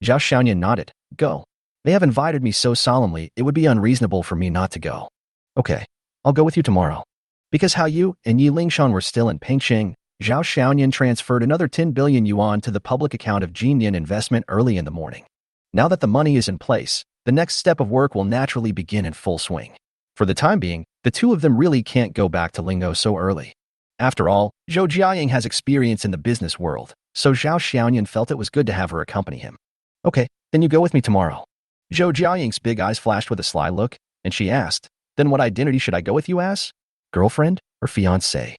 Zhao Xiaoyan nodded. Go. They have invited me so solemnly, it would be unreasonable for me not to go. Okay, I'll go with you tomorrow. Because Hao Yu and Yi Lingshan were still in Pengcheng, Zhao Xiaoyan transferred another 10 billion yuan to the public account of Jinyan Investment early in the morning. Now that the money is in place, the next step of work will naturally begin in full swing. For the time being, the 2 of them really can't go back to Lingo so early. After all, Zhou Jiaying has experience in the business world, so Zhao Xiaoyan felt it was good to have her accompany him. Okay, then you go with me tomorrow. Zhou Jiaying's big eyes flashed with a sly look, and she asked, then what identity should I go with you as? Girlfriend or fiancé?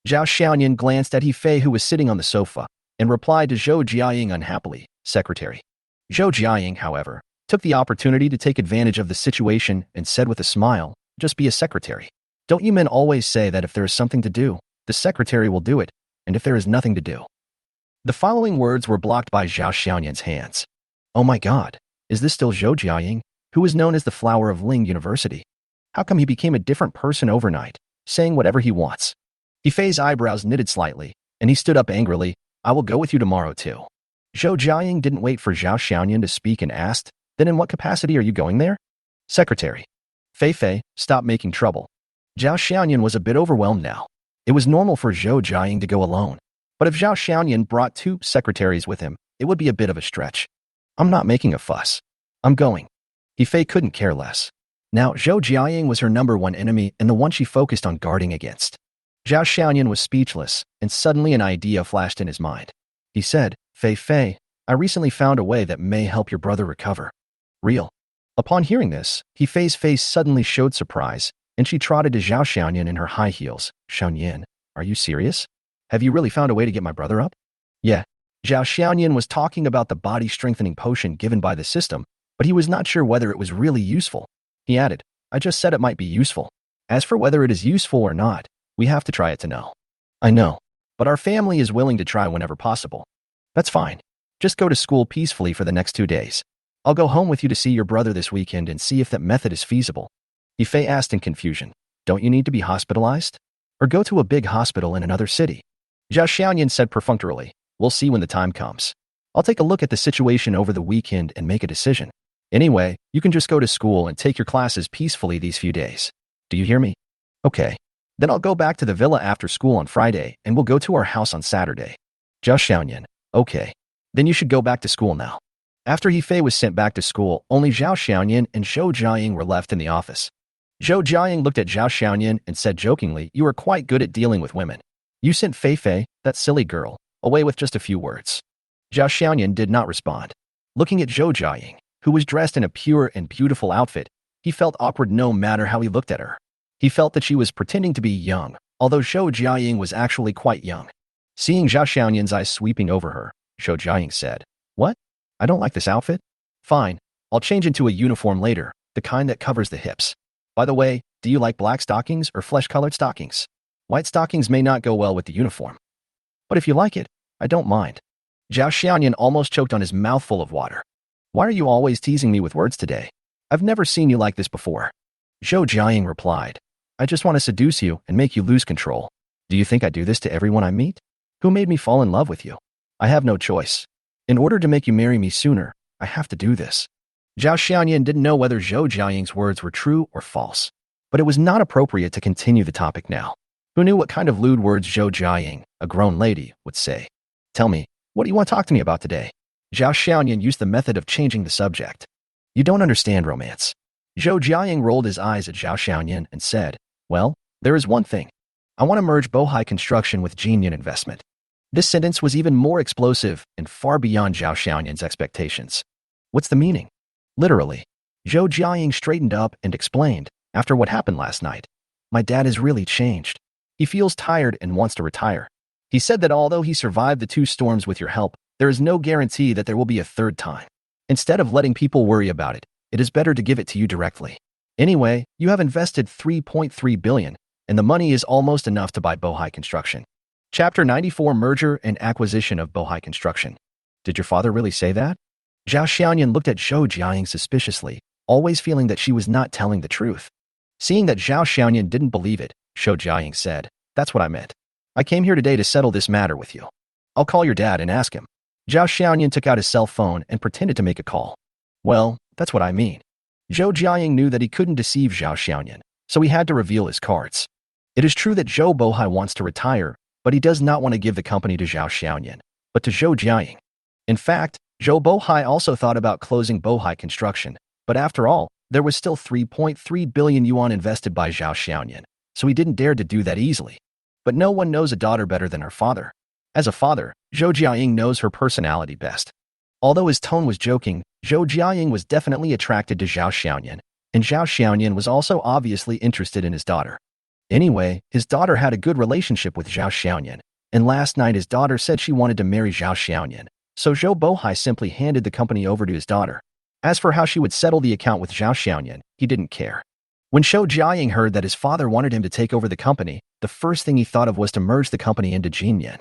Zhao Xiaoyan glanced at He Fei who was sitting on the sofa, and replied to Zhou Jiaying unhappily, secretary. Zhou Jiaying, however, took the opportunity to take advantage of the situation and said with a smile, just be a secretary. Don't you men always say that if there is something to do, the secretary will do it, and if there is nothing to do? The following words were blocked by Zhao Xiaoyan's hands. Oh my god, is this still Zhou Jiaying, who was known as the flower of Ling University? How come he became a different person overnight, saying whatever he wants? He Fei's eyebrows knitted slightly, and he stood up angrily, I will go with you tomorrow too. Zhou Jiaying didn't wait for Zhao Xiaoyan to speak and asked, then in what capacity are you going there? Secretary. Fei, stop making trouble. Zhao Xiaoyan was a bit overwhelmed now. It was normal for Zhou Jiaying to go alone, but if Zhao Xiaoyan brought 2 secretaries with him, it would be a bit of a stretch. I'm not making a fuss. I'm going. He Fei couldn't care less. Now, Zhou Jiaying was her number 1 enemy and the one she focused on guarding against. Zhao Xiaoyan was speechless, and suddenly an idea flashed in his mind. He said, Fei, I recently found a way that may help your brother recover. Real. Upon hearing this, He Fei's face suddenly showed surprise, and she trotted to Zhao Xiaoyan in her high heels. Xiaoyan, are you serious? Have you really found a way to get my brother up? Yeah. Zhao Xiaoyan was talking about the body-strengthening potion given by the system, but he was not sure whether it was really useful. He added, I just said it might be useful. As for whether it is useful or not, we have to try it to know. I know, but our family is willing to try whenever possible. That's fine. Just go to school peacefully for the next 2 days. I'll go home with you to see your brother this weekend and see if that method is feasible. He Fei asked in confusion, don't you need to be hospitalized? Or go to a big hospital in another city? Zhao Xiaoyan said perfunctorily, we'll see when the time comes. I'll take a look at the situation over the weekend and make a decision. Anyway, you can just go to school and take your classes peacefully these few days. Do you hear me? Okay. Then I'll go back to the villa after school on Friday and we'll go to our house on Saturday. Zhao Xiaoyan, okay. Then you should go back to school now. After He Fei was sent back to school, only Zhao Xiaoyan and Zhou Jiaying were left in the office. Zhou Jiaying looked at Zhao Xiaoyan and said jokingly, "You are quite good at dealing with women. You sent Fei Fei, that silly girl, away with just a few words." Zhao Xiaoyan did not respond. Looking at Zhou Jiaying, who was dressed in a pure and beautiful outfit, he felt awkward no matter how he looked at her. He felt that she was pretending to be young, although Zhou Jiaying was actually quite young. Seeing Zhao Xiaoyan's eyes sweeping over her, Zhou Jiaying said, "What? I don't like this outfit? Fine, I'll change into a uniform later, the kind that covers the hips. By the way, do you like black stockings or flesh-colored stockings? White stockings may not go well with the uniform. But if you like it, I don't mind." Zhao Xiaoyan almost choked on his mouth full of water. "Why are you always teasing me with words today? I've never seen you like this before." Zhou Jiaying replied, "I just want to seduce you and make you lose control. Do you think I do this to everyone I meet? Who made me fall in love with you? I have no choice. In order to make you marry me sooner, I have to do this." Zhao Xiaoyan didn't know whether Zhou Jiaying's words were true or false, but it was not appropriate to continue the topic now. Who knew what kind of lewd words Zhou Jiaying, a grown lady, would say? "Tell me, what do you want to talk to me about today?" Zhao Xiaoyan used the method of changing the subject. "You don't understand romance." Zhou Jiaying rolled his eyes at Zhao Xiaoyan and said, "Well, there is one thing. I want to merge Bohai Construction with Jinyun Investment." This sentence was even more explosive and far beyond Zhao Xiaoyan's expectations. "What's the meaning?" Literally, Zhou Jiaying straightened up and explained, "After what happened last night, my dad has really changed. He feels tired and wants to retire. He said that although he survived the 2 storms with your help, there is no guarantee that there will be a third time. Instead of letting people worry about it, it is better to give it to you directly. Anyway, you have invested 3.3 billion, and the money is almost enough to buy Bohai Construction." Chapter 94, Merger and Acquisition of Bohai Construction. "Did your father really say that?" Zhao Xiaoyan looked at Zhou Jiaying suspiciously, always feeling that she was not telling the truth. Seeing that Zhao Xiaoyan didn't believe it, Zhou Jiaying said, "That's what I meant. I came here today to settle this matter with you. I'll call your dad and ask him." Zhao Xiaoyan took out his cell phone and pretended to make a call. "Well, that's what I mean." Zhou Jiaying knew that he couldn't deceive Zhao Xiaoyan, so he had to reveal his cards. It is true that Zhou Bohai wants to retire, but he does not want to give the company to Zhao Xiaoyan, but to Zhou Jiaying. In fact, Zhou Bohai also thought about closing Bohai Construction, but after all, there was still 3.3 billion yuan invested by Zhao Xiaoyan, so he didn't dare to do that easily. But no one knows a daughter better than her father. As a father, Zhou Jiaying knows her personality best. Although his tone was joking, Zhou Jiaying was definitely attracted to Zhao Xiaoyan, and Zhao Xiaoyan was also obviously interested in his daughter. Anyway, his daughter had a good relationship with Zhao Xiaoyan, and last night his daughter said she wanted to marry Zhao Xiaoyan, so Zhou Bohai simply handed the company over to his daughter. As for how she would settle the account with Zhao Xiaoyan, he didn't care. When Zhou Jiaying heard that his father wanted him to take over the company, the first thing he thought of was to merge the company into Jinyun.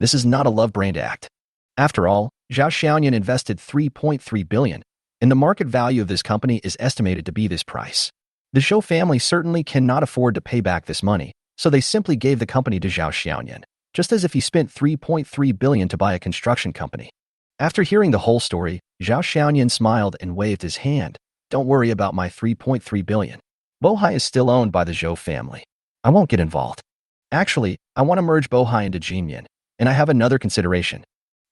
This is not a love-brained act. After all, Zhao Xiaoyan invested 3.3 billion, and the market value of this company is estimated to be this price. The Zhou family certainly cannot afford to pay back this money, so they simply gave the company to Zhao Xiaoyan, just as if he spent 3.3 billion to buy a construction company. After hearing the whole story, Zhao Xiaoyan smiled and waved his hand. "Don't worry about my 3.3 billion. Bohai is still owned by the Zhou family. I won't get involved. Actually, I want to merge Bohai into Jinyun, and I have another consideration."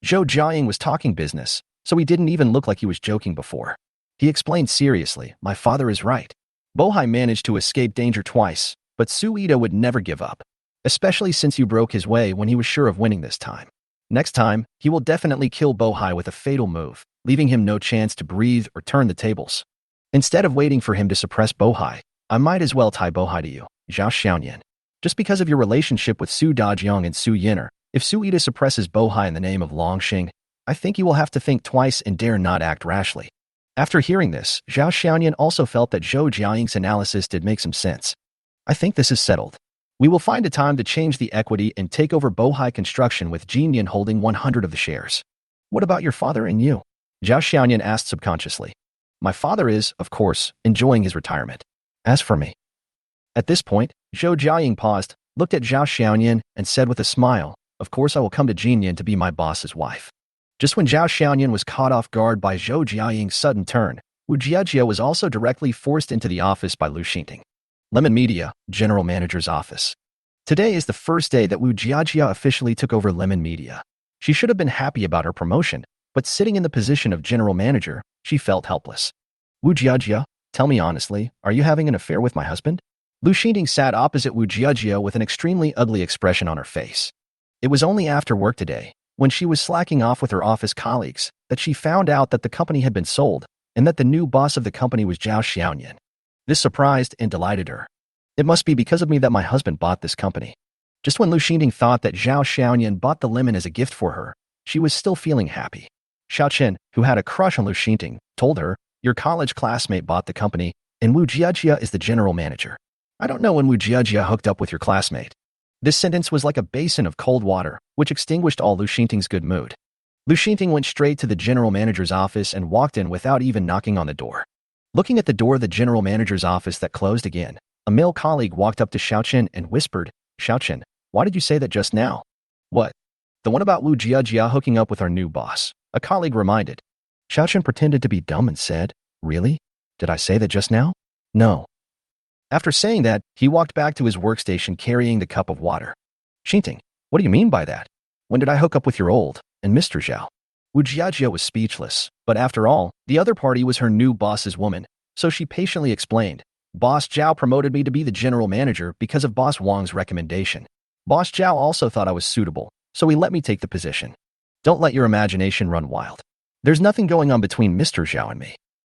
Zhou Jiaying was talking business, so he didn't even look like he was joking before. He explained seriously, "My father is right. Bohai managed to escape danger twice, but Suida would never give up, especially since you broke his way when he was sure of winning this time. Next time, he will definitely kill Bohai with a fatal move, leaving him no chance to breathe or turn the tables. Instead of waiting for him to suppress Bohai, I might as well tie Bohai to you, Zhao Xiaoyan. Just because of your relationship with Su Dajiang and Su Yin'er, if Suida suppresses Bohai in the name of Longxing, I think you will have to think twice and dare not act rashly." After hearing this, Zhao Xiaoyan also felt that Zhou Jiaying's analysis did make some sense. "I think this is settled. We will find a time to change the equity and take over Bohai Construction with Jinyun holding 100 of the shares." "What about your father and you?" Zhao Xiaoyan asked subconsciously. "My father is, of course, enjoying his retirement. As for me..." At this point, Zhou Jiaying paused, looked at Zhao Xiaoyan, and said with a smile, "Of course I will come to Jinyun to be my boss's wife." Just when Zhao Xiaoyan was caught off guard by Zhou Jiaying's sudden turn, Wu Jiajia was also directly forced into the office by Lu Xinting. Lemon Media, General Manager's office. Today is the first day that Wu Jiajia officially took over Lemon Media. She should have been happy about her promotion, but sitting in the position of general manager, she felt helpless. Wu Jiajia, tell me honestly, are you having an affair with my husband? Lu Xinting sat opposite Wu Jiajia with an extremely ugly expression on her face. It was only after work today, when she was slacking off with her office colleagues, that she found out that the company had been sold and that the new boss of the company was Zhao Xiaoyan. This surprised and delighted her. It must be because of me that my husband bought this company. Just when Lu Xinting thought that Zhao Xiaoyan bought the lemon as a gift for her, she was still feeling happy. Xiao Chen, who had a crush on Lu Xinting, told her, your college classmate bought the company, and Wu Jiajia is the general manager. I don't know when Wu Jiajia hooked up with your classmate. This sentence was like a basin of cold water, which extinguished all Lu Xinting's good mood. Lu Xinting went straight to the general manager's office and walked in without even knocking on the door. Looking at the door of the general manager's office that closed again, a male colleague walked up to Xiao Chen and whispered, Xiao Chen, why did you say that just now? What? The one about Wu Jiajia hooking up with our new boss, a colleague reminded. Xiao Chen pretended to be dumb and said, really? Did I say that just now? No. After saying that, he walked back to his workstation carrying the cup of water. Xinting, what do you mean by that? When did I hook up with your old and Mr. Zhao? Wu Jiajia was speechless, but after all, the other party was her new boss's woman, so she patiently explained, Boss Zhao promoted me to be the general manager because of Boss Wang's recommendation. Boss Zhao also thought I was suitable, so he let me take the position. Don't let your imagination run wild. There's nothing going on between Mr. Zhao and me.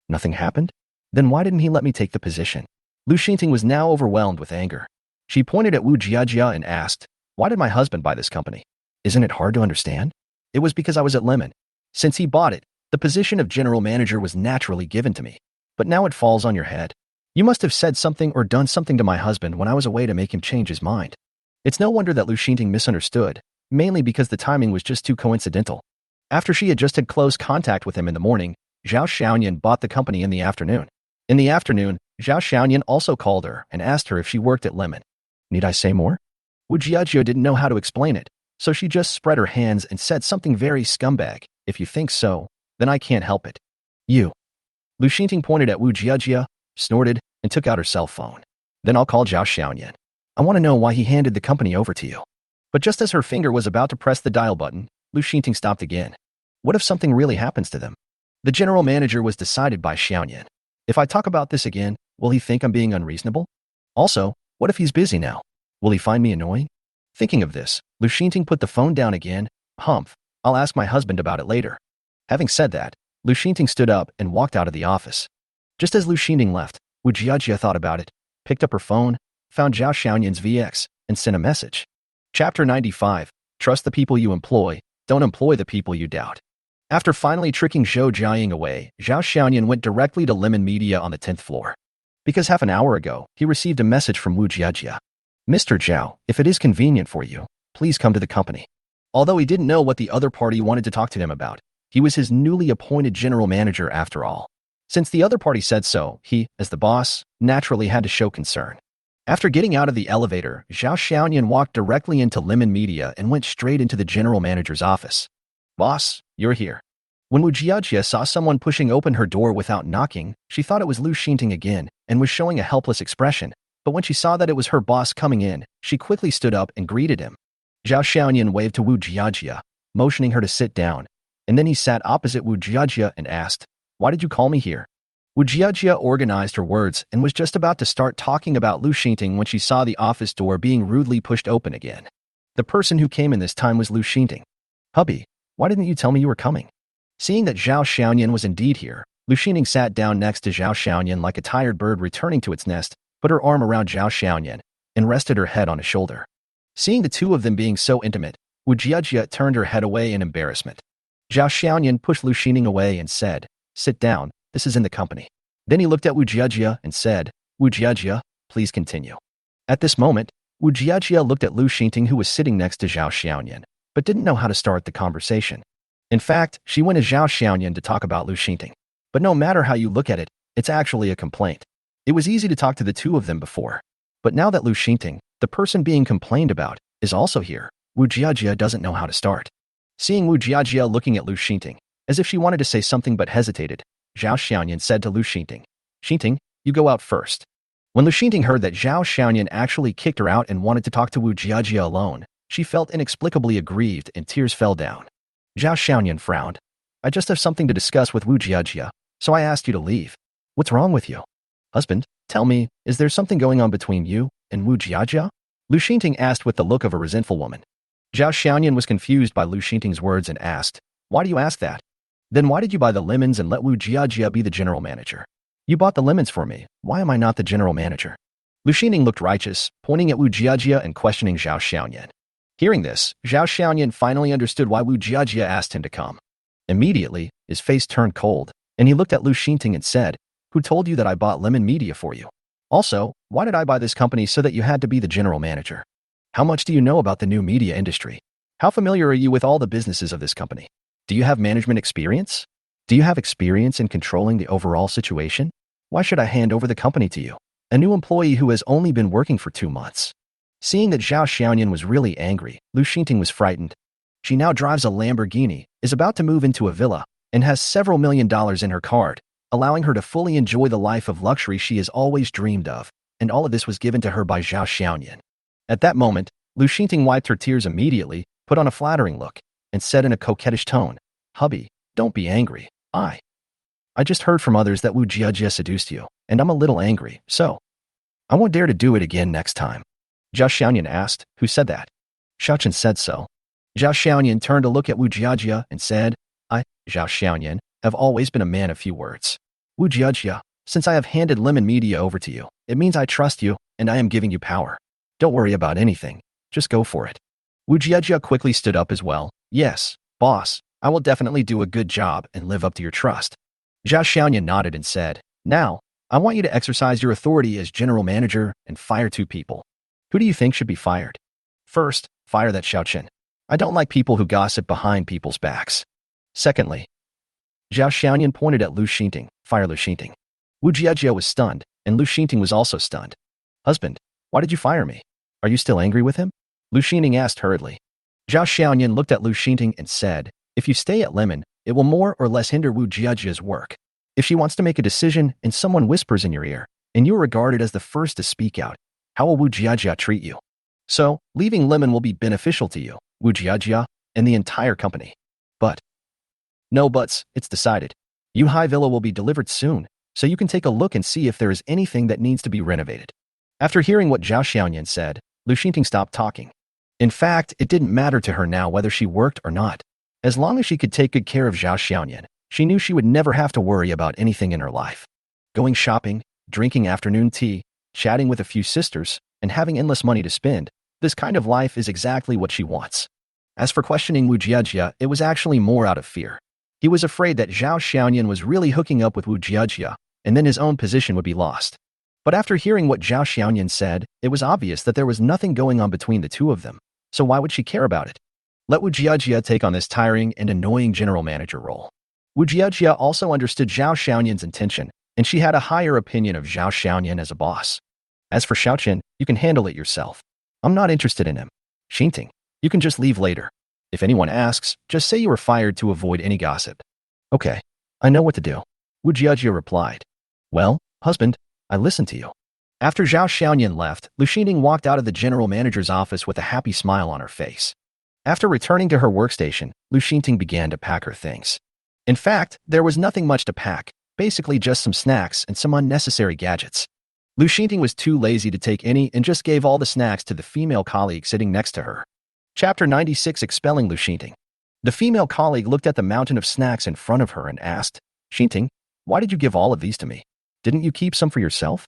Nothing happened? Then why didn't he let me take the position? Lu Xinting was now overwhelmed with anger. She pointed at Wu Jiajia and asked, why did my husband buy this company? Isn't it hard to understand? It was because I was at Lemon. Since he bought it, the position of general manager was naturally given to me. But now it falls on your head. You must have said something or done something to my husband when I was away to make him change his mind. It's no wonder that Lu Xinting misunderstood, mainly because the timing was just too coincidental. After she had just had close contact with him in the morning, Zhao Xiaoyan bought the company in the afternoon. In the afternoon, Zhao Xiaoyan also called her and asked her if she worked at Lemon. Need I say more? Wu Jiajia didn't know how to explain it, so she just spread her hands and said something very scumbag. If you think so, then I can't help it. You. Lu Xinting pointed at Wu Jiajia, snorted, and took out her cell phone. Then I'll call Zhao Xiaoyan. I want to know why he handed the company over to you. But just as her finger was about to press the dial button, Lu Xinting stopped again. What if something really happens to them? The general manager was decided by Xiaoyan. If I talk about this again, will he think I'm being unreasonable? Also, what if he's busy now? Will he find me annoying? Thinking of this, Lu Xinting put the phone down again. Humph, I'll ask my husband about it later. Having said that, Lu Xinting stood up and walked out of the office. Just as Lu Xinting left, Wu Jiajia thought about it, picked up her phone, found Zhao Xiaoyan's VX, and sent a message. Chapter 95, Trust the people you employ, don't employ the people you doubt. After finally tricking Zhou Jiaying away, Zhao Xiaoyan went directly to Lemon Media on the 10th floor. Because half an hour ago, he received a message from Wu Jiajia. Mr. Zhao, if it is convenient for you, please come to the company. Although he didn't know what the other party wanted to talk to him about, he was his newly appointed general manager after all. Since the other party said so, he, as the boss, naturally had to show concern. After getting out of the elevator, Zhao Xiaoyan walked directly into Lemon Media and went straight into the general manager's office. Boss, you're here. When Wu Jiajia saw someone pushing open her door without knocking, she thought it was Lu Xinting again and was showing a helpless expression. But when she saw that it was her boss coming in, she quickly stood up and greeted him. Zhao Xiaoyan waved to Wu Jiajia, motioning her to sit down, and then he sat opposite Wu Jiajia and asked, why did you call me here? Wu Jiajia organized her words and was just about to start talking about Lu Xinting when she saw the office door being rudely pushed open again. The person who came in this time was Lu Xinting. Hubby, why didn't you tell me you were coming? Seeing that Zhao Xiaoyan was indeed here, Lu Xinting sat down next to Zhao Xiaoyan like a tired bird returning to its nest, put her arm around Zhao Xiaoyan, and rested her head on his shoulder. Seeing the two of them being so intimate, Wu Jiajia turned her head away in embarrassment. Zhao Xiaoyan pushed Lu Xinting away and said, sit down, this is in the company. Then he looked at Wu Jiajia and said, Wu Jiajia, please continue. At this moment, Wu Jiajia looked at Lu Xinting who was sitting next to Zhao Xiaoyan, but didn't know how to start the conversation. In fact, she went to Zhao Xiaoyan to talk about Lu Xinting. But no matter how you look at it, it's actually a complaint. It was easy to talk to the two of them before. But now that Lu Xinting, the person being complained about, is also here, Wu Jiajia doesn't know how to start. Seeing Wu Jiajia looking at Lu Xinting, as if she wanted to say something but hesitated, Zhao Xiaoyan said to Lu Xinting, Xinting, you go out first. When Lu Xinting heard that Zhao Xiaoyan actually kicked her out and wanted to talk to Wu Jiajia alone, she felt inexplicably aggrieved and tears fell down. Zhao Xiaoyan frowned. I just have something to discuss with Wu Jiajia, so I asked you to leave. What's wrong with you? Husband, tell me, is there something going on between you and Wu Jiajia? Lu Xinting asked with the look of a resentful woman. Zhao Xiaoyan was confused by Lu Xinting's words and asked, why do you ask that? Then why did you buy the lemons and let Wu Jiajia be the general manager? You bought the lemons for me. Why am I not the general manager? Lu Xinting looked righteous, pointing at Wu Jiajia and questioning Zhao Xiaoyan. Hearing this, Zhao Xiaoyan finally understood why Wu Jiajia asked him to come. Immediately, his face turned cold, and he looked at Lu Xinting and said, who told you that I bought lemon media for you? Also, why did I buy this company so that you had to be the general manager? How much do you know about the new media industry? How familiar are you with all the businesses of this company? Do you have management experience? Do you have experience in controlling the overall situation? Why should I hand over the company to you, a new employee who has only been working for 2 months? Seeing that Zhao Xiaoyan was really angry, Lu Xinting was frightened. She now drives a Lamborghini, is about to move into a villa, and has several $1 million in her card, allowing her to fully enjoy the life of luxury she has always dreamed of, and all of this was given to her by Zhao Xiaoyan. At that moment, Lu Xinting wiped her tears immediately, put on a flattering look, and said in a coquettish tone, hubby, don't be angry. I just heard from others that Wu Jiajia seduced you, and I'm a little angry, so I won't dare to do it again next time. Zhao Xiaoyan asked, who said that? Xiaochen said so. Zhao Xiaoyan turned to look at Wu Jiajia and said, I, Zhao Xiaoyan, have always been a man of few words. Wu Jiajia, since I have handed lemon media over to you, it means I trust you, and I am giving you power. Don't worry about anything. Just go for it. Wu Jiajia quickly stood up as well. Yes, boss, I will definitely do a good job and live up to your trust. Zhao Xiaoyan nodded and said, now, I want you to exercise your authority as general manager and fire 2 people. Who do you think should be fired? First, fire that Xiaochen. I don't like people who gossip behind people's backs. Secondly, Zhao Xiaoyan pointed at Lu Xinting, fire Lu Xinting. Wu Jiajia was stunned, and Lu Xinting was also stunned. Husband, why did you fire me? Are you still angry with him? Lu Xinting asked hurriedly. Zhao Xiaoyan looked at Lu Xinting and said, if you stay at Lemon, it will more or less hinder Wu Jiajia's work. If she wants to make a decision and someone whispers in your ear, and you are regarded as the first to speak out, how will Wu Jiajia treat you? So, leaving Lemon will be beneficial to you, Wu Jiajia, and the entire company. But, no buts, it's decided. Yuhai Villa will be delivered soon, so you can take a look and see if there is anything that needs to be renovated. After hearing what Zhao Xiaoyan said, Lu Xinting stopped talking. In fact, it didn't matter to her now whether she worked or not. As long as she could take good care of Zhao Xiaoyan, she knew she would never have to worry about anything in her life. Going shopping, drinking afternoon tea, chatting with a few sisters, and having endless money to spend, this kind of life is exactly what she wants. As for questioning Wu Jiajia, it was actually more out of fear. He was afraid that Zhao Xiaoyan was really hooking up with Wu Jiajia, and then his own position would be lost. But after hearing what Zhao Xiaoyan said, it was obvious that there was nothing going on between the two of them, so why would she care about it? Let Wu Jiajia take on this tiring and annoying general manager role. Wu Jiajia also understood Zhao Xiaoyan's intention, and she had a higher opinion of Zhao Xiaoyan as a boss. As for Xiaochen, you can handle it yourself. I'm not interested in him. Xinting, you can just leave later. If anyone asks, just say you were fired to avoid any gossip. Okay, I know what to do. Wu Jiajia replied. Well, husband, I listen to you. After Zhao Xiaoyan left, Lu Xinting walked out of the general manager's office with a happy smile on her face. After returning to her workstation, Lu Xinting began to pack her things. In fact, there was nothing much to pack, basically just some snacks and some unnecessary gadgets. Lu Xinting was too lazy to take any and just gave all the snacks to the female colleague sitting next to her. Chapter 96 Expelling Lu Xinting. The female colleague looked at the mountain of snacks in front of her and asked, Xinting, why did you give all of these to me? Didn't you keep some for yourself?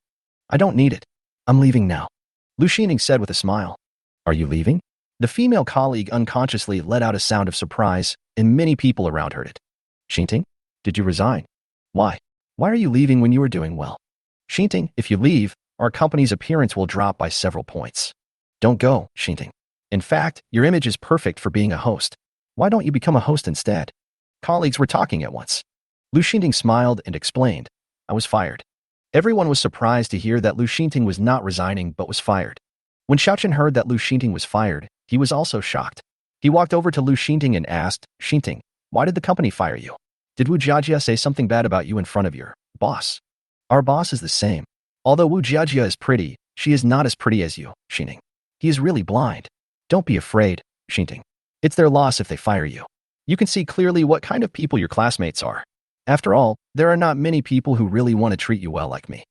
I don't need it. I'm leaving now. Lu Xinting said with a smile. Are you leaving? The female colleague unconsciously let out a sound of surprise, and many people around heard it. Xinting, did you resign? Why? Why are you leaving when you are doing well? Xinting, if you leave, our company's appearance will drop by several points. Don't go, Xinting. In fact, your image is perfect for being a host. Why don't you become a host instead? Colleagues were talking at once. Lu Xinting smiled and explained, I was fired. Everyone was surprised to hear that Lu Xinting was not resigning but was fired. When Xiaochen heard that Lu Xinting was fired, he was also shocked. He walked over to Lu Xinting and asked, Xinting, why did the company fire you? Did Wu Jiajia say something bad about you in front of your boss? Our boss is the same. Although Wu Jiajia is pretty, she is not as pretty as you, Xinting. He is really blind. Don't be afraid, Xinting. It's their loss if they fire you. You can see clearly what kind of people your classmates are. After all, there are not many people who really want to treat you well like me.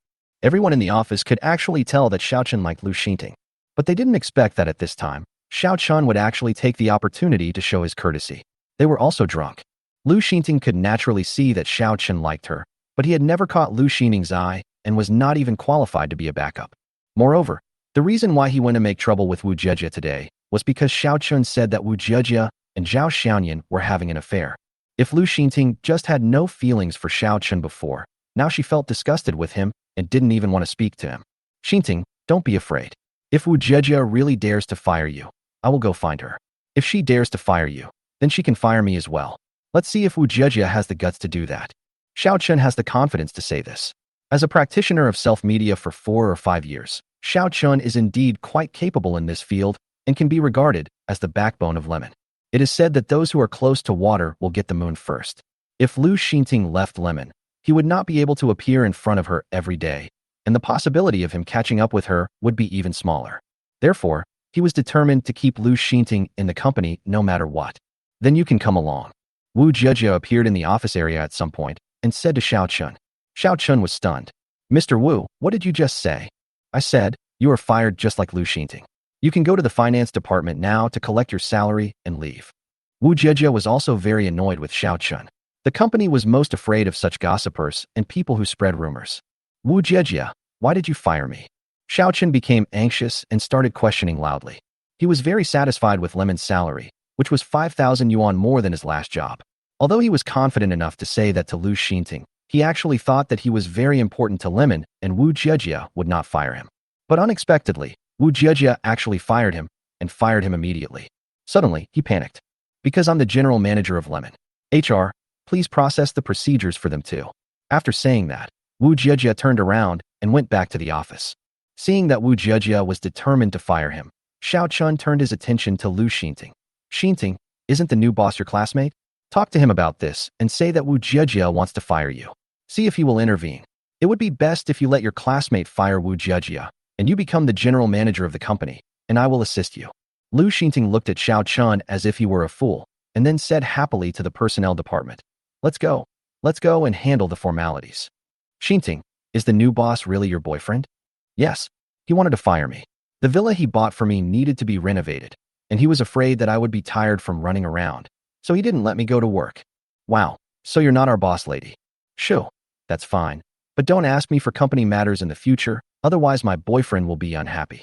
Everyone in the office could actually tell that Xiaochen liked Lu Xinting, but they didn't expect that at this time, Xiaochen would actually take the opportunity to show his courtesy. They were also drunk. Lu Xinting could naturally see that Xiaochen liked her, but he had never caught Lu Xinting's eye and was not even qualified to be a backup. Moreover, the reason why he went to make trouble with Wu Jejia today was because Xiaochen said that Wu Jejia and Zhao Xiaoyan were having an affair. If Lu Xinting just had no feelings for Xiaochen before, now she felt disgusted with him and didn't even want to speak to him. Xinting, don't be afraid. If Wu Jejia really dares to fire you, I will go find her. If she dares to fire you, then she can fire me as well. Let's see if Wu Jejia has the guts to do that. Xiaochen has the confidence to say this. As a practitioner of self-media for 4 or 5 years, Xiaochen is indeed quite capable in this field and can be regarded as the backbone of Lemon. It is said that those who are close to water will get the moon first. If Lu Xinting left Lemon, he would not be able to appear in front of her every day, and the possibility of him catching up with her would be even smaller. Therefore, he was determined to keep Lu Xinting in the company no matter what. Then you can come along. Wu Jejia appeared in the office area at some point and said to Xiaochen. Xiaochen was stunned. Mr. Wu, what did you just say? I said, you are fired just like Lu Xinting. You can go to the finance department now to collect your salary and leave. Wu Jejia was also very annoyed with Xiaochen. The company was most afraid of such gossipers and people who spread rumors. Wu Jejia, why did you fire me? Xiaochen became anxious and started questioning loudly. He was very satisfied with Lemon's salary, which was 5,000 yuan more than his last job. Although he was confident enough to say that to Lu Xinting, he actually thought that he was very important to Lemon and Wu Jejia would not fire him. But unexpectedly, Wu Jejia actually fired him and fired him immediately. Suddenly, he panicked. Because I'm the general manager of Lemon. HR, please process the procedures for them too. After saying that, Wu Jejia turned around and went back to the office. Seeing that Wu Jejia was determined to fire him, Xiaochen turned his attention to Lu Xinting. Xinting, isn't the new boss your classmate? Talk to him about this and say that Wu Jejia wants to fire you. See if he will intervene. It would be best if you let your classmate fire Wu Jejia, and you become the general manager of the company, and I will assist you. Lu Xinting looked at Xiaochen as if he were a fool, and then said happily to the personnel department, Let's go and handle the formalities. Xinting, is the new boss really your boyfriend? Yes, he wanted to fire me. The villa he bought for me needed to be renovated, and he was afraid that I would be tired from running around, so he didn't let me go to work. Wow, so you're not our boss lady. Shoo, that's fine, but don't ask me for company matters in the future, otherwise my boyfriend will be unhappy.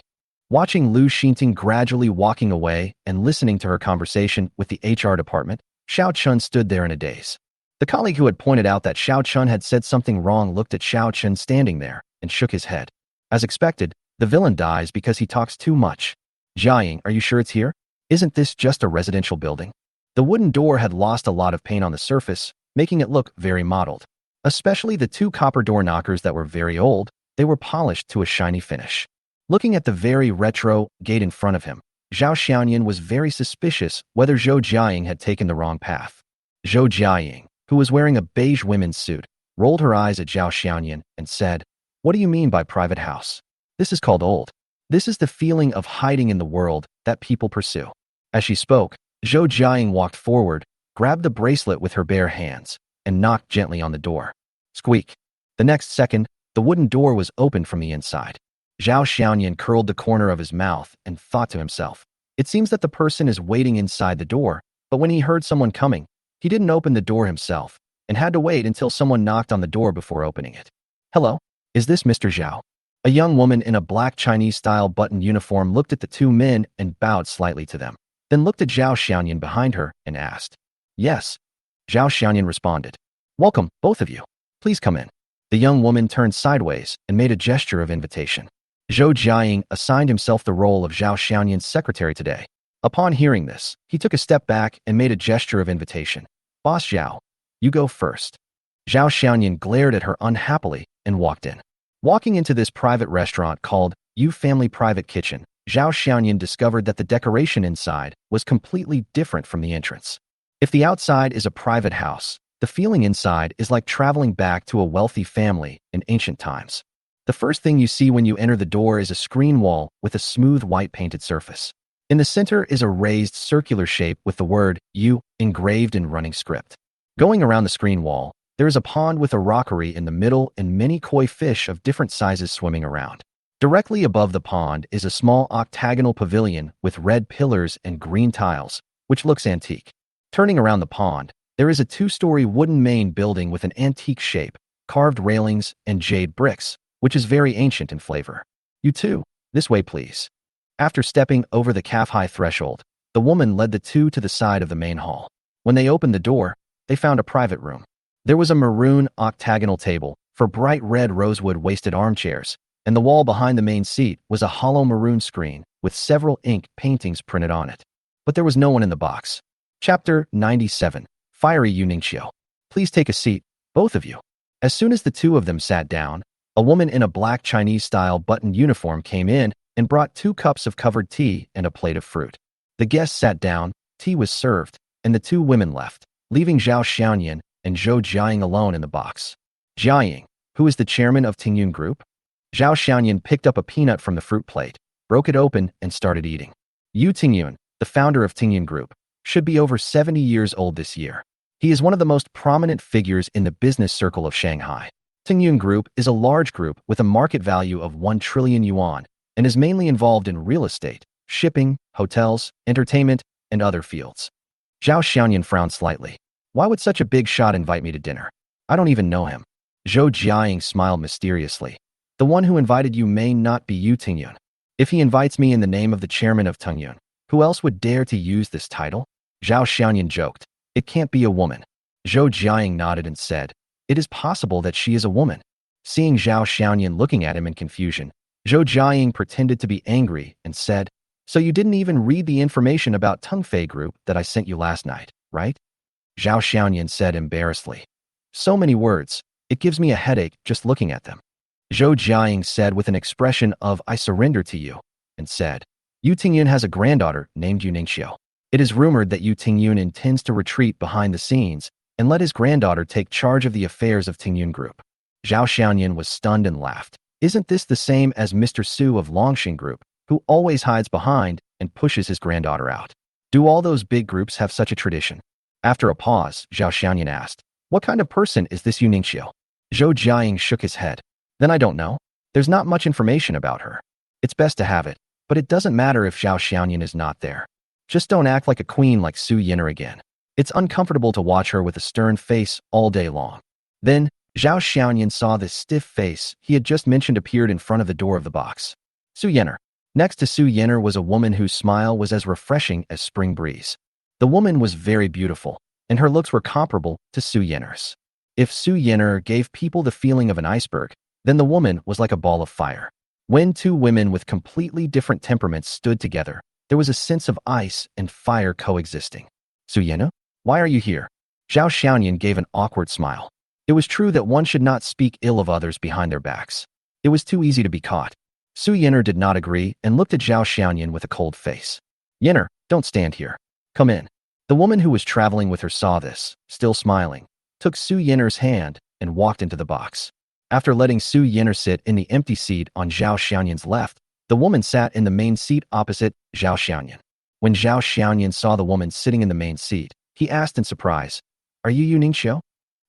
Watching Lu Xinting gradually walking away and listening to her conversation with the HR department, Xiaochen stood there in a daze. The colleague who had pointed out that Xiaochen had said something wrong looked at Xiaochen standing there and shook his head. As expected, the villain dies because he talks too much. Jiaying, are you sure it's here? Isn't this just a residential building? The wooden door had lost a lot of paint on the surface, making it look very mottled. Especially the 2 copper door knockers that were very old, they were polished to a shiny finish. Looking at the very retro gate in front of him, Zhao Xiaoyan was very suspicious whether Zhou Jiaying had taken the wrong path. Zhou Jiaying, who was wearing a beige women's suit, rolled her eyes at Zhao Xiaoyan and said, What do you mean by private house? This is called old. This is the feeling of hiding in the world that people pursue. As she spoke, Zhou Jiaying walked forward, grabbed the bracelet with her bare hands, and knocked gently on the door. Squeak. The next second, the wooden door was opened from the inside. Zhao Xiaoyan curled the corner of his mouth and thought to himself, It seems that the person is waiting inside the door, but when he heard someone coming, he didn't open the door himself and had to wait until someone knocked on the door before opening it. Hello, is this Mr. Zhao? A young woman in a black Chinese-style button uniform looked at the 2 men and bowed slightly to them, then looked at Zhao Xiaoyan behind her and asked. Yes. Zhao Xiaoyan responded. Welcome, both of you. Please come in. The young woman turned sideways and made a gesture of invitation. Zhou Jiaying assigned himself the role of Zhao Xiaoyan's secretary today. Upon hearing this, he took a step back and made a gesture of invitation. Boss Zhao, you go first. Zhao Xiaoyan glared at her unhappily and walked in. Walking into this private restaurant called Yu Family Private Kitchen, Zhao Xiaoyan discovered that the decoration inside was completely different from the entrance. If the outside is a private house, the feeling inside is like traveling back to a wealthy family in ancient times. The first thing you see when you enter the door is a screen wall with a smooth white painted surface. In the center is a raised circular shape with the word "you" engraved in running script. Going around the screen wall, there is a pond with a rockery in the middle and many koi fish of different sizes swimming around. Directly above the pond is a small octagonal pavilion with red pillars and green tiles, which looks antique. Turning around the pond, there is a two-story wooden main building with an antique shape, carved railings, and jade bricks, which is very ancient in flavor. You too, this way please. After stepping over the calf-high threshold, the woman led the two to the side of the main hall. When they opened the door, they found a private room. There was a maroon octagonal table for bright red rosewood waisted armchairs, and the wall behind the main seat was a hollow maroon screen with several ink paintings printed on it. But there was no one in the box. Chapter 97. Fiery Yuningqiu. Please take a seat, both of you. As soon as the two of them sat down, a woman in a black Chinese-style buttoned uniform came in and brought 2 cups of covered tea and a plate of fruit. The guests sat down, tea was served, and the 2 women left, leaving Zhao Xiaoyan and Zhou Jiaying alone in the box. Jiaying, who is the chairman of Tingyun Group? Zhao Xiaoyan picked up a peanut from the fruit plate, broke it open, and started eating. Yu Tingyun, the founder of Tingyun Group, should be over 70 years old this year. He is one of the most prominent figures in the business circle of Shanghai. Tingyun Group is a large group with a market value of 1 trillion yuan and is mainly involved in real estate, shipping, hotels, entertainment, and other fields. Zhao Xiaoyan frowned slightly. Why would such a big shot invite me to dinner? I don't even know him. Zhou Jiaying smiled mysteriously. The one who invited you may not be Yu Tingyun. If he invites me in the name of the chairman of Tingyun, who else would dare to use this title? Zhao Xiaoyan joked. It can't be a woman. Zhou Jiaying nodded and said, it is possible that she is a woman. Seeing Zhao Xiaoyan looking at him in confusion, Zhou Jiaying pretended to be angry and said, so you didn't even read the information about Tengfei Group that I sent you last night, right? Zhao Xiaoyan said embarrassedly. So many words, it gives me a headache just looking at them. Zhou Jiaying said with an expression of I surrender to you, and said, Yu Tingyun has a granddaughter named Yuningqiu. It is rumored that Yu Tingyun intends to retreat behind the scenes and let his granddaughter take charge of the affairs of Tingyun Group. Zhao Xiaoyan was stunned and laughed. Isn't this the same as Mr. Su of Longxing Group, who always hides behind and pushes his granddaughter out? Do all those big groups have such a tradition? After a pause, Zhao Xiaoyan asked, what kind of person is this Yuningqiu? Zhou Jiaying shook his head. Then I don't know. There's not much information about her. It's best to have it, but it doesn't matter if Zhao Xiaoyan is not there. Just don't act like a queen like Su Yin'er again. It's uncomfortable to watch her with a stern face all day long. Then, Zhao Xiaoyan saw the stiff face he had just mentioned appeared in front of the door of the box. Su Yin'er. Next to Su Yin'er was a woman whose smile was as refreshing as spring breeze. The woman was very beautiful, and her looks were comparable to Su Yin'er's. If Su Yin'er gave people the feeling of an iceberg, then the woman was like a ball of fire. When 2 women with completely different temperaments stood together, there was a sense of ice and fire coexisting. Su Yin'er, why are you here? Zhao Xiaoyan gave an awkward smile. It was true that one should not speak ill of others behind their backs. It was too easy to be caught. Su Yin'er did not agree and looked at Zhao Xiaoyan with a cold face. Yin'er, don't stand here. Come in. The woman who was traveling with her saw this, still smiling, took Su Yin'er's hand and walked into the box. After letting Su Yin'er sit in the empty seat on Zhao Xiaoyan's left, the woman sat in the main seat opposite Zhao Xiaoyan. When Zhao Xiaoyan saw the woman sitting in the main seat, he asked in surprise, are you Yuningqiu?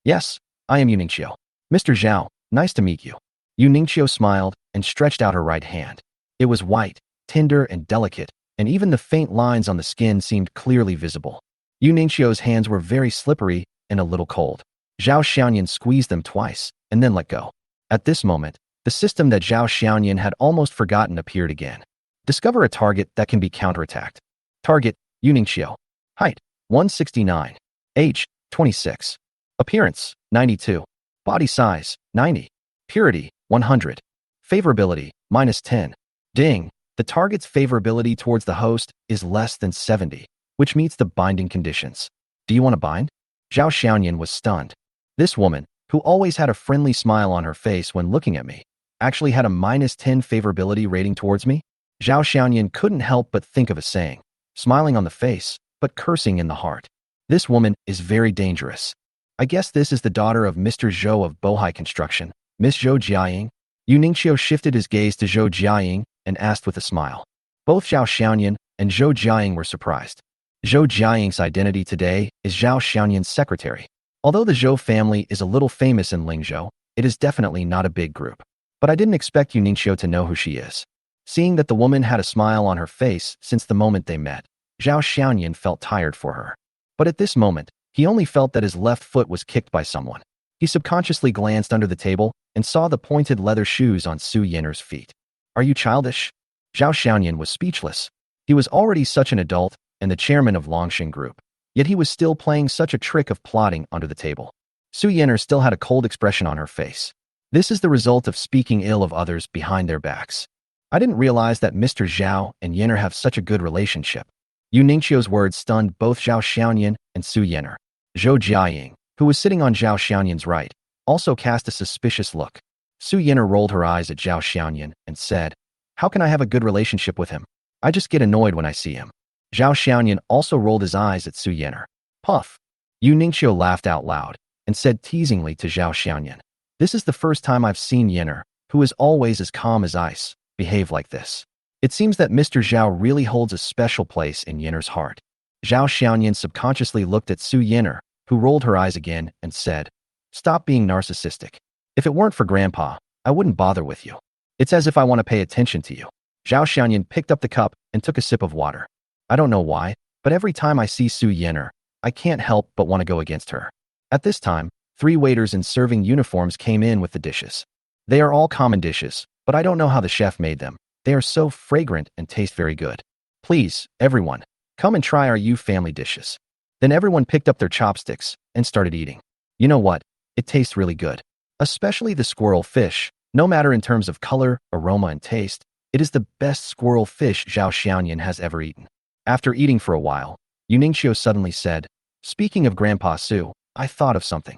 Yes, I am Yuningqiu. Mr. Zhao, nice to meet you. Yuningqiu smiled and stretched out her right hand. It was white, tender, and delicate, and even the faint lines on the skin seemed clearly visible. Yuningqiu's hands were very slippery and a little cold. Zhao Xiaoyan squeezed them twice and then let go. At this moment, the system that Zhao Xiaoyan had almost forgotten appeared again. Discover a target that can be counterattacked. Target, Yuningqiu. Height, 169. Age, 26. Appearance, 92. Body size, 90. Purity, 100. Favorability, -10. Ding. The target's favorability towards the host is less than 70, which meets the binding conditions. Do you want to bind? Zhao Xiaoyan was stunned. This woman, who always had a friendly smile on her face when looking at me, actually had a -10 favorability rating towards me? Zhao Xiaoyan couldn't help but think of a saying, smiling on the face, but cursing in the heart. This woman is very dangerous. I guess this is the daughter of Mr. Zhou of Bohai Construction, Miss Zhou Jiaying. Yuningqiu shifted his gaze to Zhou Jiaying and asked with a smile. Both Zhao Xiaoyan, and Zhou Jiaying were surprised. Zhou Jiaying's identity today is Zhao Xiaoyan's secretary. Although the Zhou family is a little famous in Lingzhou, it is definitely not a big group. But I didn't expect Yu Ningxiu to know who she is. Seeing that the woman had a smile on her face since the moment they met, Zhao Xiaoyan felt tired for her. But at this moment, he only felt that his left foot was kicked by someone. He subconsciously glanced under the table and saw the pointed leather shoes on Su Yiner's feet. Are you childish? Zhao Xiaoyan was speechless. He was already such an adult and the chairman of Longxing Group, yet he was still playing such a trick of plotting under the table. Su Yiner still had a cold expression on her face. This is the result of speaking ill of others behind their backs. I didn't realize that Mr. Zhao and Yiner have such a good relationship. Yu Ningxiu's words stunned both Zhao Xiaoyan and Su Yiner. Zhou Jiaying, who was sitting on Zhao Xiaoyan's right, also cast a suspicious look. Su Yiner rolled her eyes at Zhao Xiaoyan and said, "How can I have a good relationship with him? I just get annoyed when I see him." Zhao Xiaoyan also rolled his eyes at Su Yiner. Puff. Yu Ningxiu laughed out loud and said teasingly to Zhao Xiaoyan, "This is the first time I've seen Yiner, who is always as calm as ice, behave like this. It seems that Mr. Zhao really holds a special place in Yiner's heart." Zhao Xiaoyan subconsciously looked at Su Yiner, who rolled her eyes again and said, "Stop being narcissistic. If it weren't for Grandpa, I wouldn't bother with you. It's as if I want to pay attention to you." Zhao Xiaoyan picked up the cup and took a sip of water. I don't know why, but every time I see Su Yiner, I can't help but want to go against her. At this time, 3 waiters in serving uniforms came in with the dishes. They are all common dishes, but I don't know how the chef made them. They are so fragrant and taste very good. Please, everyone, come and try our Yu family dishes. Then everyone picked up their chopsticks and started eating. You know what? It tastes really good. Especially the squirrel fish. No matter in terms of color, aroma, and taste, it is the best squirrel fish Zhao Xiaoyan has ever eaten. After eating for a while, Yu Ningxiu suddenly said, "Speaking of Grandpa Su, I thought of something."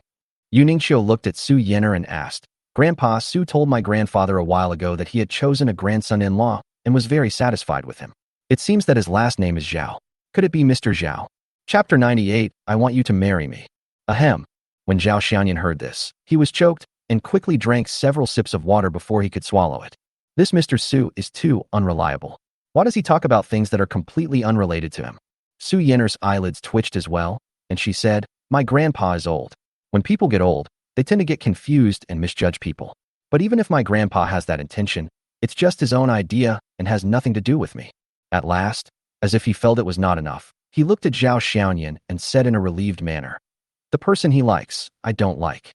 Yu Ningxiu looked at Su Yiner and asked, "Grandpa Su told my grandfather a while ago that he had chosen a grandson-in-law and was very satisfied with him. It seems that his last name is Zhao. Could it be Mr. Zhao?" Chapter 98, I Want You to Marry Me. Ahem. When Zhao Xiaoyan heard this, he was choked and quickly drank several sips of water before he could swallow it. This Mr. Su is too unreliable. Why does he talk about things that are completely unrelated to him? Su Yiner's eyelids twitched as well, and she said, "My grandpa is old. When people get old, they tend to get confused and misjudge people. But even if my grandpa has that intention, it's just his own idea and has nothing to do with me." At last, as if he felt it was not enough, he looked at Zhao Xiaoyan and said in a relieved manner, "The person he likes, I don't like."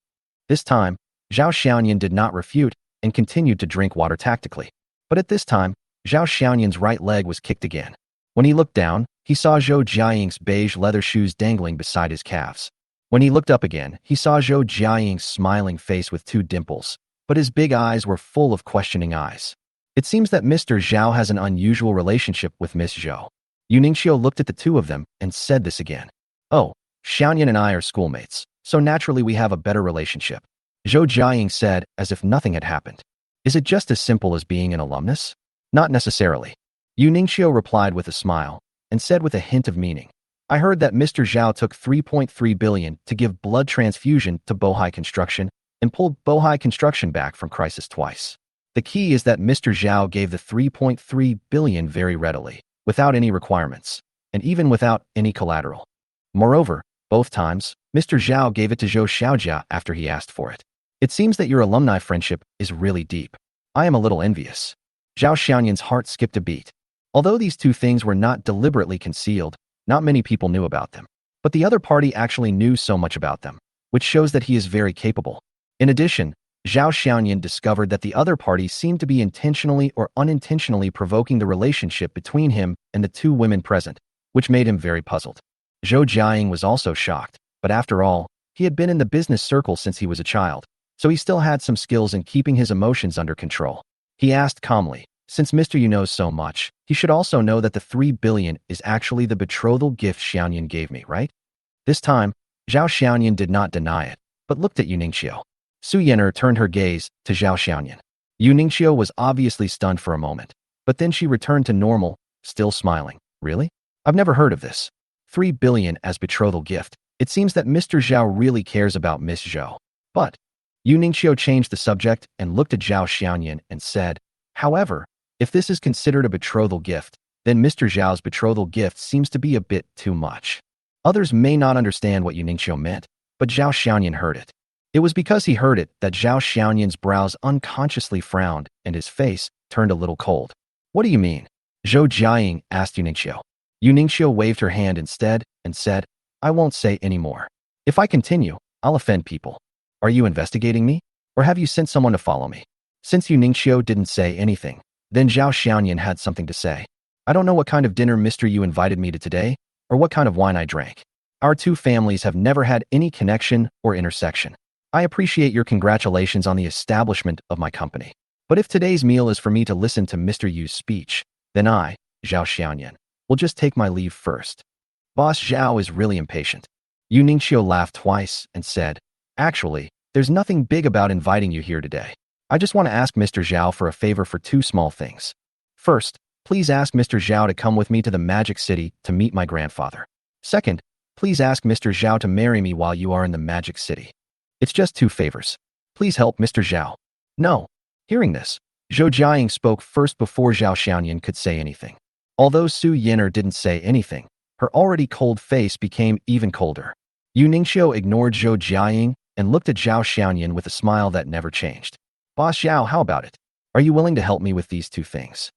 This time, Zhao Xiaoyan did not refute and continued to drink water tactically. But at this time, Zhao Xiaoyan's right leg was kicked again. When he looked down, he saw Zhou Jiaying's beige leather shoes dangling beside his calves. When he looked up again, he saw Zhou Jiaying's smiling face with 2 dimples, but his big eyes were full of questioning eyes. It seems that Mr. Zhao has an unusual relationship with Miss Zhou. Yu Ningxiu looked at the 2 of them and said this again. "Oh, Xiaoyan and I are schoolmates, so naturally we have a better relationship," Zhou Jiaying said as if nothing had happened. "Is it just as simple as being an alumnus?" "Not necessarily." Yu Ningxiu replied with a smile and said with a hint of meaning, "I heard that Mr. Zhao took 3.3 billion to give blood transfusion to Bohai Construction and pulled Bohai Construction back from crisis twice. The key is that Mr. Zhao gave the 3.3 billion very readily, without any requirements, and even without any collateral. Moreover, both times, Mr. Zhao gave it to Zhou Xiaojia after he asked for it. It seems that your alumni friendship is really deep. I am a little envious." Zhao Xiaoyan's heart skipped a beat. Although these 2 things were not deliberately concealed, not many people knew about them. But the other party actually knew so much about them, which shows that he is very capable. In addition, Zhao Xiaoyan discovered that the other party seemed to be intentionally or unintentionally provoking the relationship between him and the 2 women present, which made him very puzzled. Zhou Jiaying was also shocked, but after all, he had been in the business circle since he was a child, so he still had some skills in keeping his emotions under control. He asked calmly, "Since Mr. Yu knows so much, he should also know that the 3 billion is actually the betrothal gift Xiaoyan gave me, right?" This time, Zhao Xiaoyan did not deny it, but looked at Yu Ningxiu. Su Yiner turned her gaze to Zhao Xiaoyan. Yu Ningxiu was obviously stunned for a moment, but then she returned to normal, still smiling. "Really? I've never heard of this. 3 billion as betrothal gift. It seems that Mr. Zhao really cares about Miss Zhou." But Yu Ningxiu changed the subject and looked at Zhao Xiaoyan and said, "However, if this is considered a betrothal gift, then Mr. Zhao's betrothal gift seems to be a bit too much. Others may not understand what Yu Ningqiu meant, but Zhao Xiaoyan heard it. It was because he heard it that Zhao Xiaoyan's brows unconsciously frowned and his face turned a little cold. What do you mean? Zhou Jiaying asked Yu Ningqiu. Yu Ningqiu waved her hand instead and said, I won't say any more. If I continue, I'll offend people. Are you investigating me? Or have you sent someone to follow me? Since Yu Ningqiu didn't say anything, then Zhao Xiaoyan had something to say. I don't know what kind of dinner Mr. Yu invited me to today, or what kind of wine I drank. Our two families have never had any connection or intersection. I appreciate your congratulations on the establishment of my company. But if today's meal is for me to listen to Mr. Yu's speech, then I, Zhao Xiaoyan, will just take my leave first. Boss Zhao is really impatient. Yu Ningqiu laughed twice and said, Actually, there's nothing big about inviting you here today. I just want to ask Mr. Zhao for a favor for two small things. First, please ask Mr. Zhao to come with me to the Magic City to meet my grandfather. Second, please ask Mr. Zhao to marry me while you are in the Magic City. It's just two favors. Please help Mr. Zhao. No. Hearing this, Zhou Jiaying spoke first before Zhao Xiaoyan could say anything. Although Su Yinar didn't say anything, her already cold face became even colder. Yu Ningqiu ignored Zhou Jiaying and looked at Zhao Xiaoyan with a smile that never changed. Boss Zhao, how about it? Are you willing to help me with these two things?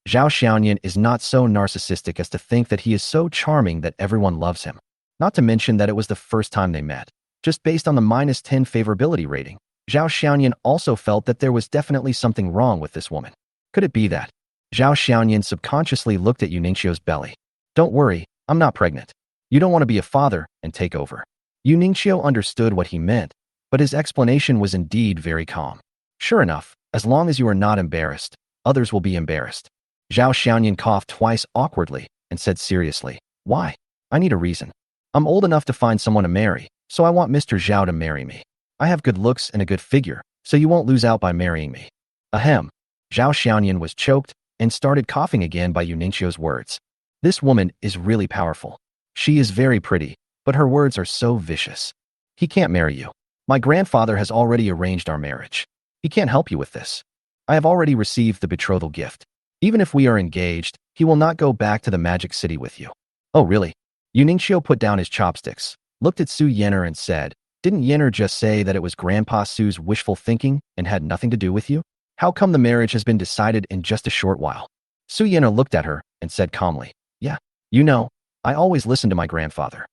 Zhao Xiaoyan is not so narcissistic as to think that he is so charming that everyone loves him. Not to mention that it was the first time they met. Just based on the -10 favorability rating, Zhao Xiaoyan also felt that there was definitely something wrong with this woman. Could it be that? Zhao Xiaoyan subconsciously looked at Yu Ningqiu's belly. Don't worry, I'm not pregnant. You don't want to be a father and take over. Yu Ningqiu understood what he meant, but his explanation was indeed very calm. Sure enough, as long as you are not embarrassed, others will be embarrassed. Zhao Xiaoyan coughed twice awkwardly and said seriously, Why? I need a reason. I'm old enough to find someone to marry, so I want Mr. Zhao to marry me. I have good looks and a good figure, so you won't lose out by marrying me. Ahem. Zhao Xiaoyan was choked and started coughing again by Yu Ningqiu's words. This woman is really powerful. She is very pretty, but her words are so vicious. He can't marry you. My grandfather has already arranged our marriage. He can't help you with this. I have already received the betrothal gift. Even if we are engaged, he will not go back to the Magic City with you. Oh, really? Yu Ningqiu put down his chopsticks, looked at Su Yinar and said, Didn't Yinar just say that it was Grandpa Su's wishful thinking and had nothing to do with you? How come the marriage has been decided in just a short while? Su Yinar looked at her and said calmly, Yeah, you know, I always listen to my grandfather.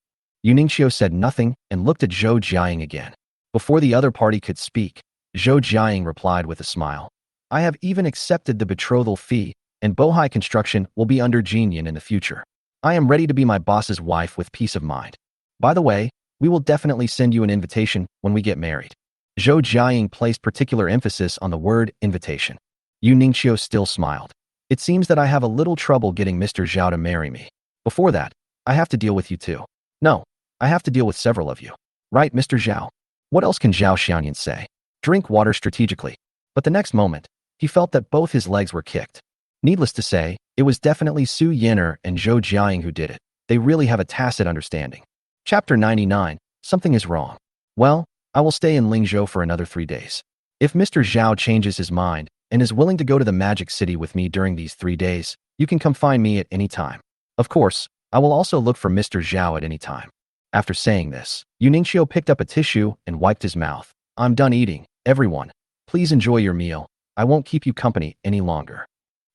Yu Ningqiu said nothing and looked at Zhou Jiaying again. Before the other party could speak, Zhou Jiaying replied with a smile. I have even accepted the betrothal fee, and Bohai Construction will be under Jinyan in the future. I am ready to be my boss's wife with peace of mind. By the way, we will definitely send you an invitation when we get married. Zhou Jiaying placed particular emphasis on the word invitation. Yu Ningqiu still smiled. It seems that I have a little trouble getting Mr. Zhao to marry me. Before that, I have to deal with you too. No, I have to deal with several of you. Right, Mr. Zhao? What else can Zhao Xiaoyan say? Drink water strategically. But the next moment, he felt that both his legs were kicked. Needless to say, it was definitely Su Yinar and Zhou Jiaying who did it. They really have a tacit understanding. Chapter 99, Something is wrong. Well, I will stay in Lingzhou for another 3 days. If Mr. Zhao changes his mind and is willing to go to the Magic City with me during these 3 days, you can come find me at any time. Of course, I will also look for Mr. Zhao at any time. After saying this, Yu Ningqiu picked up a tissue and wiped his mouth. I'm done eating. Everyone, please enjoy your meal. I won't keep you company any longer.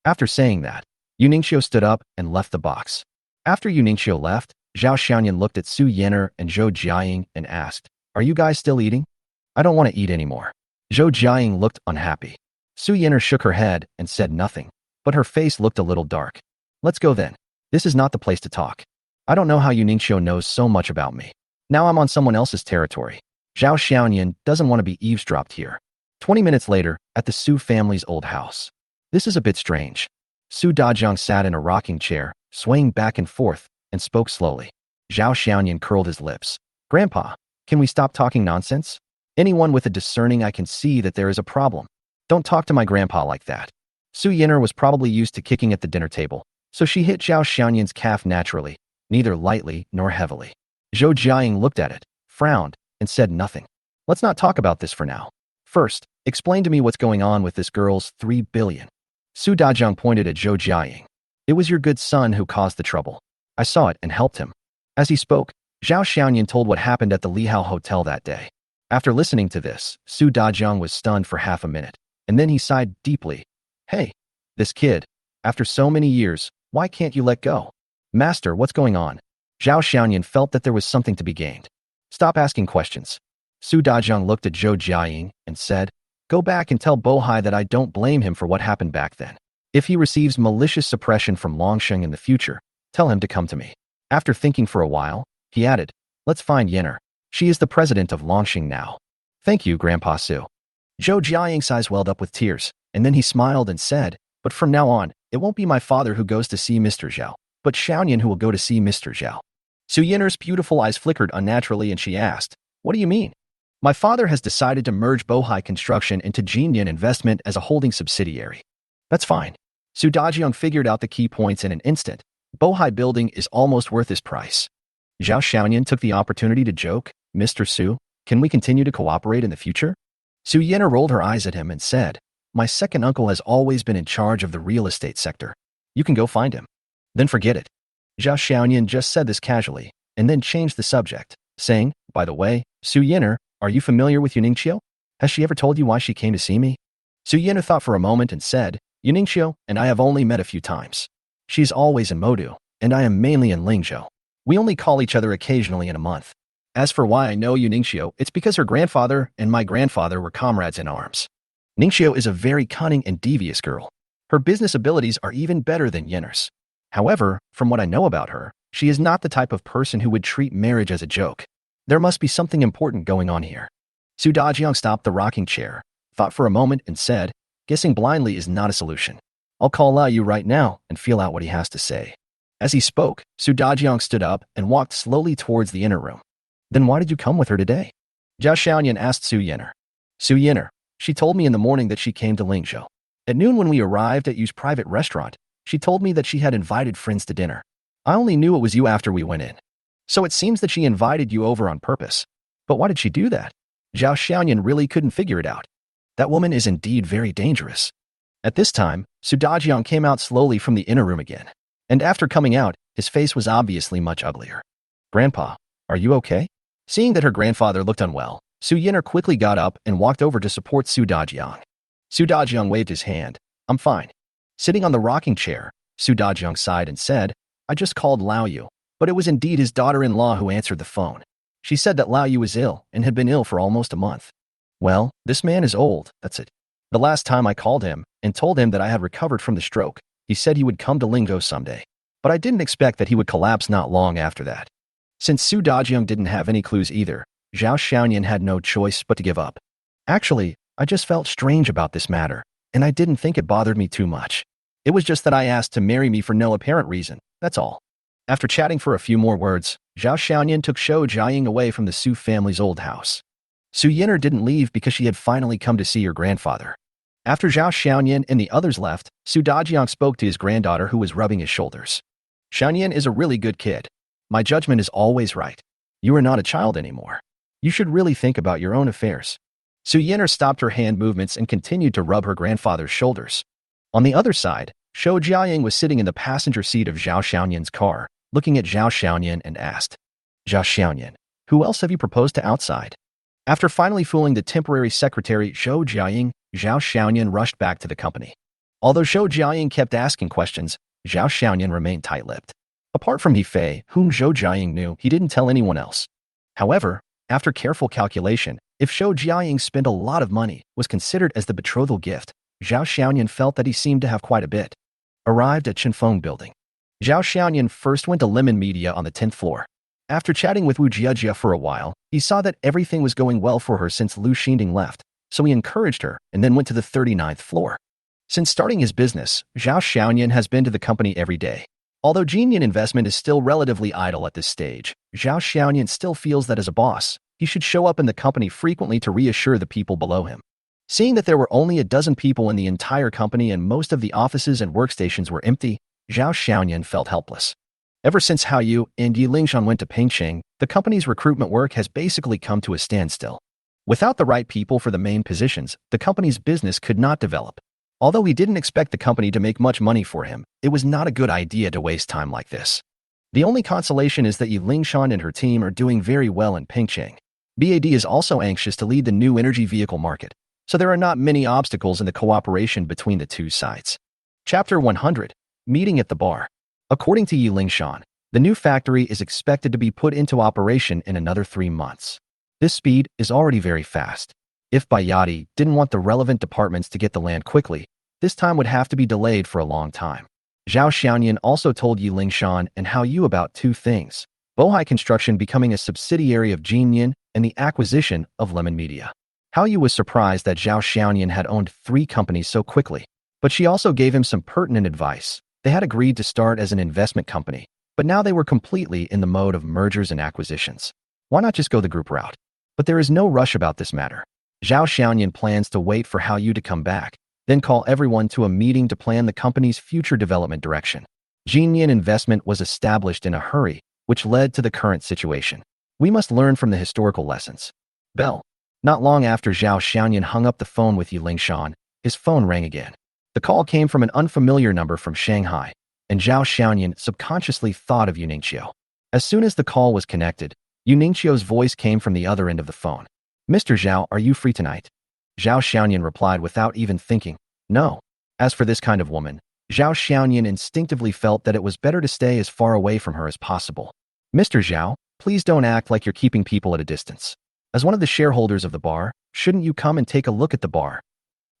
After saying that, Yu Ningqiu stood up and left the box. After Yu Ningqiu left, Zhao Xiaoyan looked at Su Yinar and Zhou Jiaying and asked, Are you guys still eating? I don't want to eat anymore. Zhou Jiaying looked unhappy. Su Yinar shook her head and said nothing, but her face looked a little dark. Let's go then. This is not the place to talk. I don't know how Yu Ningqiu knows so much about me. Now I'm on someone else's territory. Zhao Xiaoyan doesn't want to be eavesdropped here. 20 minutes later, at the Su family's old house. This is a bit strange. Su Dajiang sat in a rocking chair, swaying back and forth, and spoke slowly. Zhao Xiaoyan curled his lips. Grandpa, can we stop talking nonsense? Anyone with a discerning eye can see that there is a problem. Don't talk to my grandpa like that. Su Yinar was probably used to kicking at the dinner table, so she hit Zhao Xiaoyan's calf naturally, neither lightly nor heavily. Zhou Jiaying looked at it, frowned, and said nothing. Let's not talk about this for now. First, explain to me what's going on with this girl's 3 billion. Su Dajiang pointed at Zhou Jiaying. It was your good son who caused the trouble. I saw it and helped him." As he spoke, Zhao Xiaoyan told what happened at the Lihao Hotel that day. After listening to this, Su Dajiang was stunned for half a minute, and then he sighed deeply. "Hey, this kid, after so many years, why can't you let go?" "Master, what's going on?" Zhao Xiaoyan felt that there was something to be gained. "Stop asking questions." Su Dajiang looked at Zhou Jiaying and said, "Go back and tell Bohai that I don't blame him for what happened back then. If he receives malicious suppression from Longsheng in the future, tell him to come to me." After thinking for a while, he added, "Let's find Yenner. She is the president of Longsheng now." "Thank you, Grandpa Su." Zhou Jiaying's eyes welled up with tears, and then he smiled and said, "But from now on, it won't be my father who goes to see Mr. Zhao, but Xiaoyan who will go to see Mr. Zhao." Su Yenner's beautiful eyes flickered unnaturally and she asked, "What do you mean?" "My father has decided to merge Bohai Construction into Jinyan Investment as a holding subsidiary." "That's fine." Su Dajiang figured out the key points in an instant. Bohai Building is almost worth his price. Zhao Xiaoyan took the opportunity to joke, "Mr. Su, can we continue to cooperate in the future?" Su Yenner rolled her eyes at him and said, "My second uncle has always been in charge of the real estate sector. You can go find him." "Then forget it." Zhao Xiaoyan just said this casually, and then changed the subject, saying, "By the way, Su Yenner, are you familiar with Yuningqiu? Has she ever told you why she came to see me?" Su Yenner thought for a moment and said, "Yuningqiu and I have only met a few times. She's always in Modu, and I am mainly in Lingzhou. We only call each other occasionally in a month. As for why I know Yuningqiu, it's because her grandfather and my grandfather were comrades in arms. Ningqiu is a very cunning and devious girl. Her business abilities are even better than Yenner's. However, from what I know about her, she is not the type of person who would treat marriage as a joke. There must be something important going on here." Su Dajiang stopped the rocking chair, thought for a moment and said, "Guessing blindly is not a solution. I'll call Lao Yu right now and feel out what he has to say." As he spoke, Su Dajiang stood up and walked slowly towards the inner room. "Then why did you come with her today?" Zhao Xiaoyan asked Su Yenner. "Su Yenner, she told me in the morning that she came to Lingzhou. At noon when we arrived at Yu's private restaurant, she told me that she had invited friends to dinner. I only knew it was you after we went in. So it seems that she invited you over on purpose. But why did she do that?" Zhao Xiaoyan really couldn't figure it out. That woman is indeed very dangerous. At this time, Su Dajiang came out slowly from the inner room again. And after coming out, his face was obviously much uglier. "Grandpa, are you okay?" Seeing that her grandfather looked unwell, Su Yenner quickly got up and walked over to support Su Dajiang. Su Dajiang waved his hand. "I'm fine." Sitting on the rocking chair, Su Dajiang sighed and said, "I just called Lao Yu, but it was indeed his daughter-in-law who answered the phone. She said that Lao Yu was ill and had been ill for almost a month. Well, this man is old, that's it. The last time I called him and told him that I had recovered from the stroke, he said he would come to Lingzhou someday. But I didn't expect that he would collapse not long after that." Since Su Dajiang didn't have any clues either, Zhao Xiaoyan had no choice but to give up. "Actually, I just felt strange about this matter, and I didn't think it bothered me too much. It was just that I asked to marry me for no apparent reason, that's all." After chatting for a few more words, Zhao Xiaoyan took Zhou Jiaying away from the Su family's old house. Su Yenner didn't leave because she had finally come to see her grandfather. After Zhao Xiaoyan and the others left, Su Dajiang spoke to his granddaughter who was rubbing his shoulders. "Xiaoyan is a really good kid. My judgment is always right. You are not a child anymore. You should really think about your own affairs." Su Yenner stopped her hand movements and continued to rub her grandfather's shoulders. On the other side, Zhou Jiaying was sitting in the passenger seat of Zhao Xiaoyan's car, looking at Zhao Xiaoyan and asked, "Zhao Xiaoyan, who else have you proposed to outside?" After finally fooling the temporary secretary Zhou Jiaying, Zhao Xiaoyan rushed back to the company. Although Zhou Jiaying kept asking questions, Zhao Xiaoyan remained tight-lipped. Apart from He Fei, whom Zhou Jiaying knew, he didn't tell anyone else. However, after careful calculation, if Zhou Jiaying spent a lot of money, was considered as the betrothal gift, Zhao Xiaoyan felt that he seemed to have quite a bit. Arrived at Chenfeng Building. Zhao Xiaoyan first went to Lemon Media on the 10th floor. After chatting with Wu Jiejia for a while, he saw that everything was going well for her since Lu Xinding left, so he encouraged her and then went to the 39th floor. Since starting his business, Zhao Xiaoyan has been to the company every day. Although Jinyan Investment is still relatively idle at this stage, Zhao Xiaoyan still feels that as a boss, he should show up in the company frequently to reassure the people below him. Seeing that there were only a dozen people in the entire company and most of the offices and workstations were empty, Zhao Xiaoyan felt helpless. Ever since Hao Yu and Yi Lingshan went to Pingcheng, the company's recruitment work has basically come to a standstill. Without the right people for the main positions, the company's business could not develop. Although he didn't expect the company to make much money for him, it was not a good idea to waste time like this. The only consolation is that Lingshan and her team are doing very well in Pingcheng. BAD is also anxious to lead the new energy vehicle market, so there are not many obstacles in the cooperation between the two sides. Chapter 100. Meeting at the bar. According to Lingshan, the new factory is expected to be put into operation in another 3 months. This speed is already very fast. If Bayati didn't want the relevant departments to get the land quickly, this time would have to be delayed for a long time. Zhao Xiaoyan also told Lingshan and Hao Yu about 2 things: Bohai Construction becoming a subsidiary of Jinyan and the acquisition of Lemon Media. Hao Yu was surprised that Zhao Xiaoyan had owned 3 companies so quickly, but she also gave him some pertinent advice. They had agreed to start as an investment company, but now they were completely in the mode of mergers and acquisitions. Why not just go the group route? But there is no rush about this matter. Zhao Xiaoyan plans to wait for Hao Yu to come back, then call everyone to a meeting to plan the company's future development direction. Jinyan Investment was established in a hurry, which led to the current situation. We must learn from the historical lessons. Bell. Not long after Zhao Xiaoyan hung up the phone with Lingshan, his phone rang again. The call came from an unfamiliar number from Shanghai, and Zhao Xiaoyan subconsciously thought of Ningqiu. As soon as the call was connected, Ningqiu's voice came from the other end of the phone. "Mr. Zhao, are you free tonight?" Zhao Xiaoyan replied without even thinking, "No." As for this kind of woman, Zhao Xiaoyan instinctively felt that it was better to stay as far away from her as possible. "Mr. Zhao, please don't act like you're keeping people at a distance. As one of the shareholders of the bar, shouldn't you come and take a look at the bar?"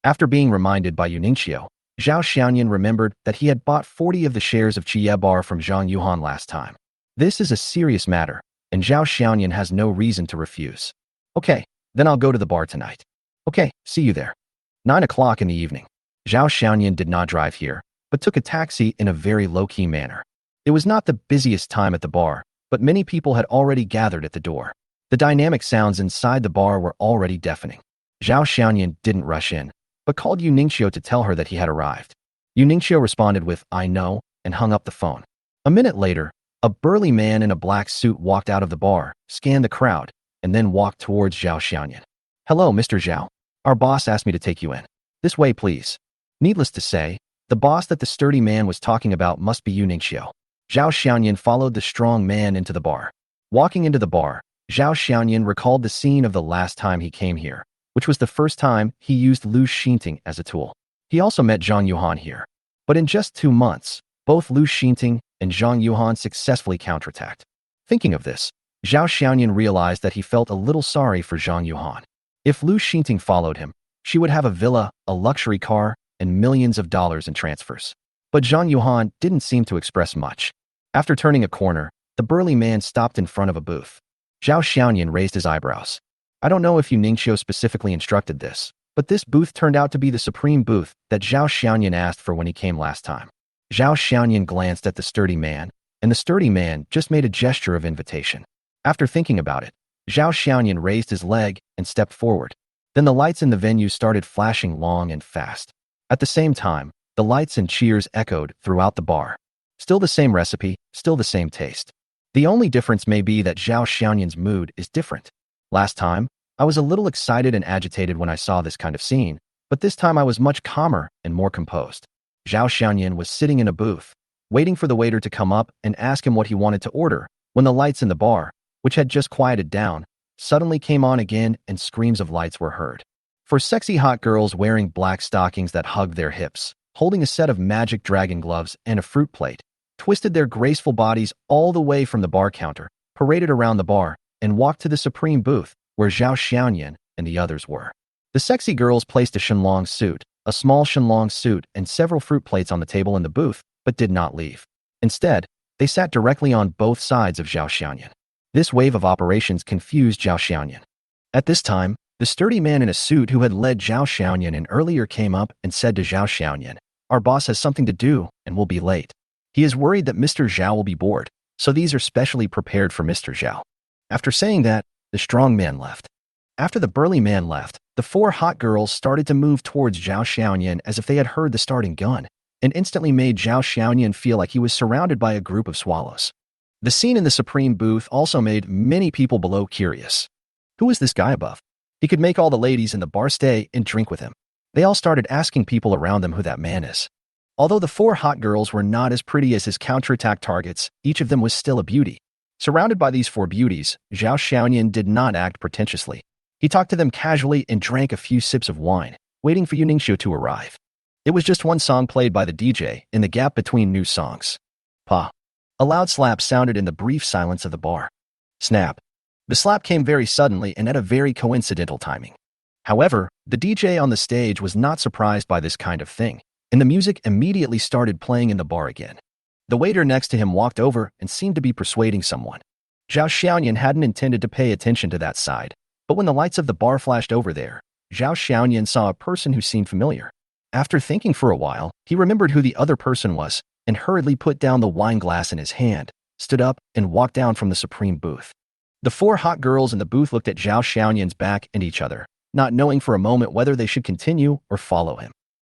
After being reminded by Ningqiu, Zhao Xiaoyan remembered that he had bought 40 of the shares of Chiye Bar from Zhang Yuan last time. This is a serious matter, and Zhao Xiaoyan has no reason to refuse. "Okay, then I'll go to the bar tonight." "Okay, see you there." 9 o'clock in the evening. Zhao Xiaoyan did not drive here, but took a taxi in a very low-key manner. It was not the busiest time at the bar, but many people had already gathered at the door. The dynamic sounds inside the bar were already deafening. Zhao Xiaoyan didn't rush in, but called Ningqiu to tell her that he had arrived. Ningqiu responded with, "I know," and hung up the phone. A minute later, a burly man in a black suit walked out of the bar, scanned the crowd, and then walked towards Zhao Xiaoyan. "Hello, Mr. Zhao. Our boss asked me to take you in. This way, please." Needless to say, the boss that the sturdy man was talking about must be Ningqiu. Zhao Xiaoyan followed the strong man into the bar. Walking into the bar, Zhao Xiaoyan recalled the scene of the last time he came here, which was the first time he used Lu Xinting as a tool. He also met Zhang Yuan here. But in just 2 months, both Lu Xinting and Zhang Yuan successfully counterattacked. Thinking of this, Zhao Xiaoyan realized that he felt a little sorry for Zhang Yuan. If Lu Xinting followed him, she would have a villa, a luxury car, and millions of dollars in transfers. But Zhang Yuan didn't seem to express much. After turning a corner, the burly man stopped in front of a booth. Zhao Xiaoyan raised his eyebrows. "I don't know if Ningqiu specifically instructed this, but this booth turned out to be the supreme booth that Zhao Xiaoyan asked for when he came last time." Zhao Xiaoyan glanced at the sturdy man, and the sturdy man just made a gesture of invitation. After thinking about it, Zhao Xiaoyan raised his leg and stepped forward. Then the lights in the venue started flashing long and fast. At the same time, the lights and cheers echoed throughout the bar. Still the same recipe, still the same taste. The only difference may be that Zhao Xiaoyan's mood is different. Last time, I was a little excited and agitated when I saw this kind of scene, but this time I was much calmer and more composed. Zhao Xiaoyan was sitting in a booth, waiting for the waiter to come up and ask him what he wanted to order, when the lights in the bar, which had just quieted down, suddenly came on again and screams of lights were heard. 4 sexy hot girls wearing black stockings that hugged their hips, holding a set of magic dragon gloves and a fruit plate, twisted their graceful bodies all the way from the bar counter, paraded around the bar, and walked to the supreme booth, where Zhao Xiaoyan and the others were. The sexy girls placed a shenlong suit, a small shenlong suit, and several fruit plates on the table in the booth, but did not leave. Instead, they sat directly on both sides of Zhao Xiaoyan. This wave of operations confused Zhao Xiaoyan. At this time, the sturdy man in a suit who had led Zhao Xiaoyan in earlier came up and said to Zhao Xiaoyan, "Our boss has something to do and will be late. He is worried that Mr. Zhao will be bored, so these are specially prepared for Mr. Zhao." After saying that, the strong man left. After the burly man left, the 4 hot girls started to move towards Zhao Xiaoyan as if they had heard the starting gun, and instantly made Zhao Xiaoyan feel like he was surrounded by a group of swallows. The scene in the supreme booth also made many people below curious. Who is this guy above? He could make all the ladies in the bar stay and drink with him. They all started asking people around them who that man is. Although the four hot girls were not as pretty as his counterattack targets, each of them was still a beauty. Surrounded by these four beauties, Zhao Xiaoyan did not act pretentiously. He talked to them casually and drank a few sips of wine, waiting for Yuningshu to arrive. It was just one song played by the DJ in the gap between new songs. Pa. A loud slap sounded in the brief silence of the bar. Snap. The slap came very suddenly and at a very coincidental timing. However, the DJ on the stage was not surprised by this kind of thing, and the music immediately started playing in the bar again. The waiter next to him walked over and seemed to be persuading someone. Zhao Xiaoyan hadn't intended to pay attention to that side, but when the lights of the bar flashed over there, Zhao Xiaoyan saw a person who seemed familiar. After thinking for a while, he remembered who the other person was and hurriedly put down the wine glass in his hand, stood up, and walked down from the supreme booth. The four hot girls in the booth looked at Zhao Xiaoyan's back and each other, not knowing for a moment whether they should continue or follow him.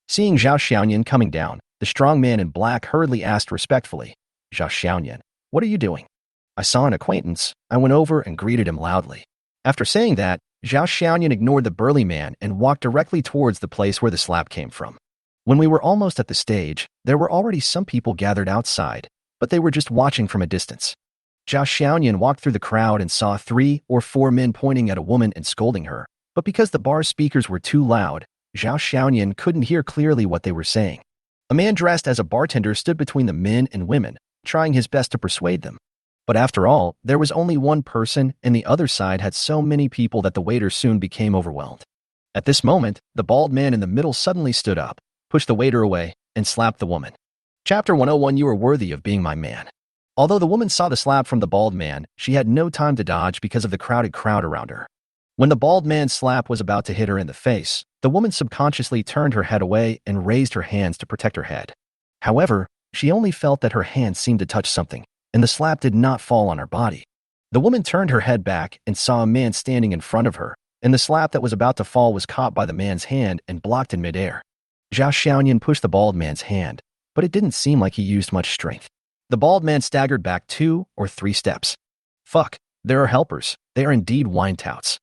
Seeing Zhao Xiaoyan coming down, the strong man in black hurriedly asked respectfully, "Zhao Xiaoyan, what are you doing?" "I saw an acquaintance. I went over and greeted him loudly." After saying that, Zhao Xiaoyan ignored the burly man and walked directly towards the place where the slap came from. When we were almost at the stage, there were already some people gathered outside, but they were just watching from a distance. Zhao Xiaoyan walked through the crowd and saw 3 or 4 men pointing at a woman and scolding her, but because the bar speakers were too loud, Zhao Xiaoyan couldn't hear clearly what they were saying. A man dressed as a bartender stood between the men and women, trying his best to persuade them. But after all, there was only one person, and the other side had so many people that the waiter soon became overwhelmed. At this moment, the bald man in the middle suddenly stood up, pushed the waiter away, and slapped the woman. Chapter 101. You are worthy of being my man. Although the woman saw the slap from the bald man, she had no time to dodge because of the crowded crowd around her. When the bald man's slap was about to hit her in the face, the woman subconsciously turned her head away and raised her hands to protect her head. However, she only felt that her hand seemed to touch something, and the slap did not fall on her body. The woman turned her head back and saw a man standing in front of her, and the slap that was about to fall was caught by the man's hand and blocked in midair. Zhao Xiaoyan pushed the bald man's hand, but it didn't seem like he used much strength. The bald man staggered back 2 or 3 steps. Fuck, there are helpers. They are indeed wine touts.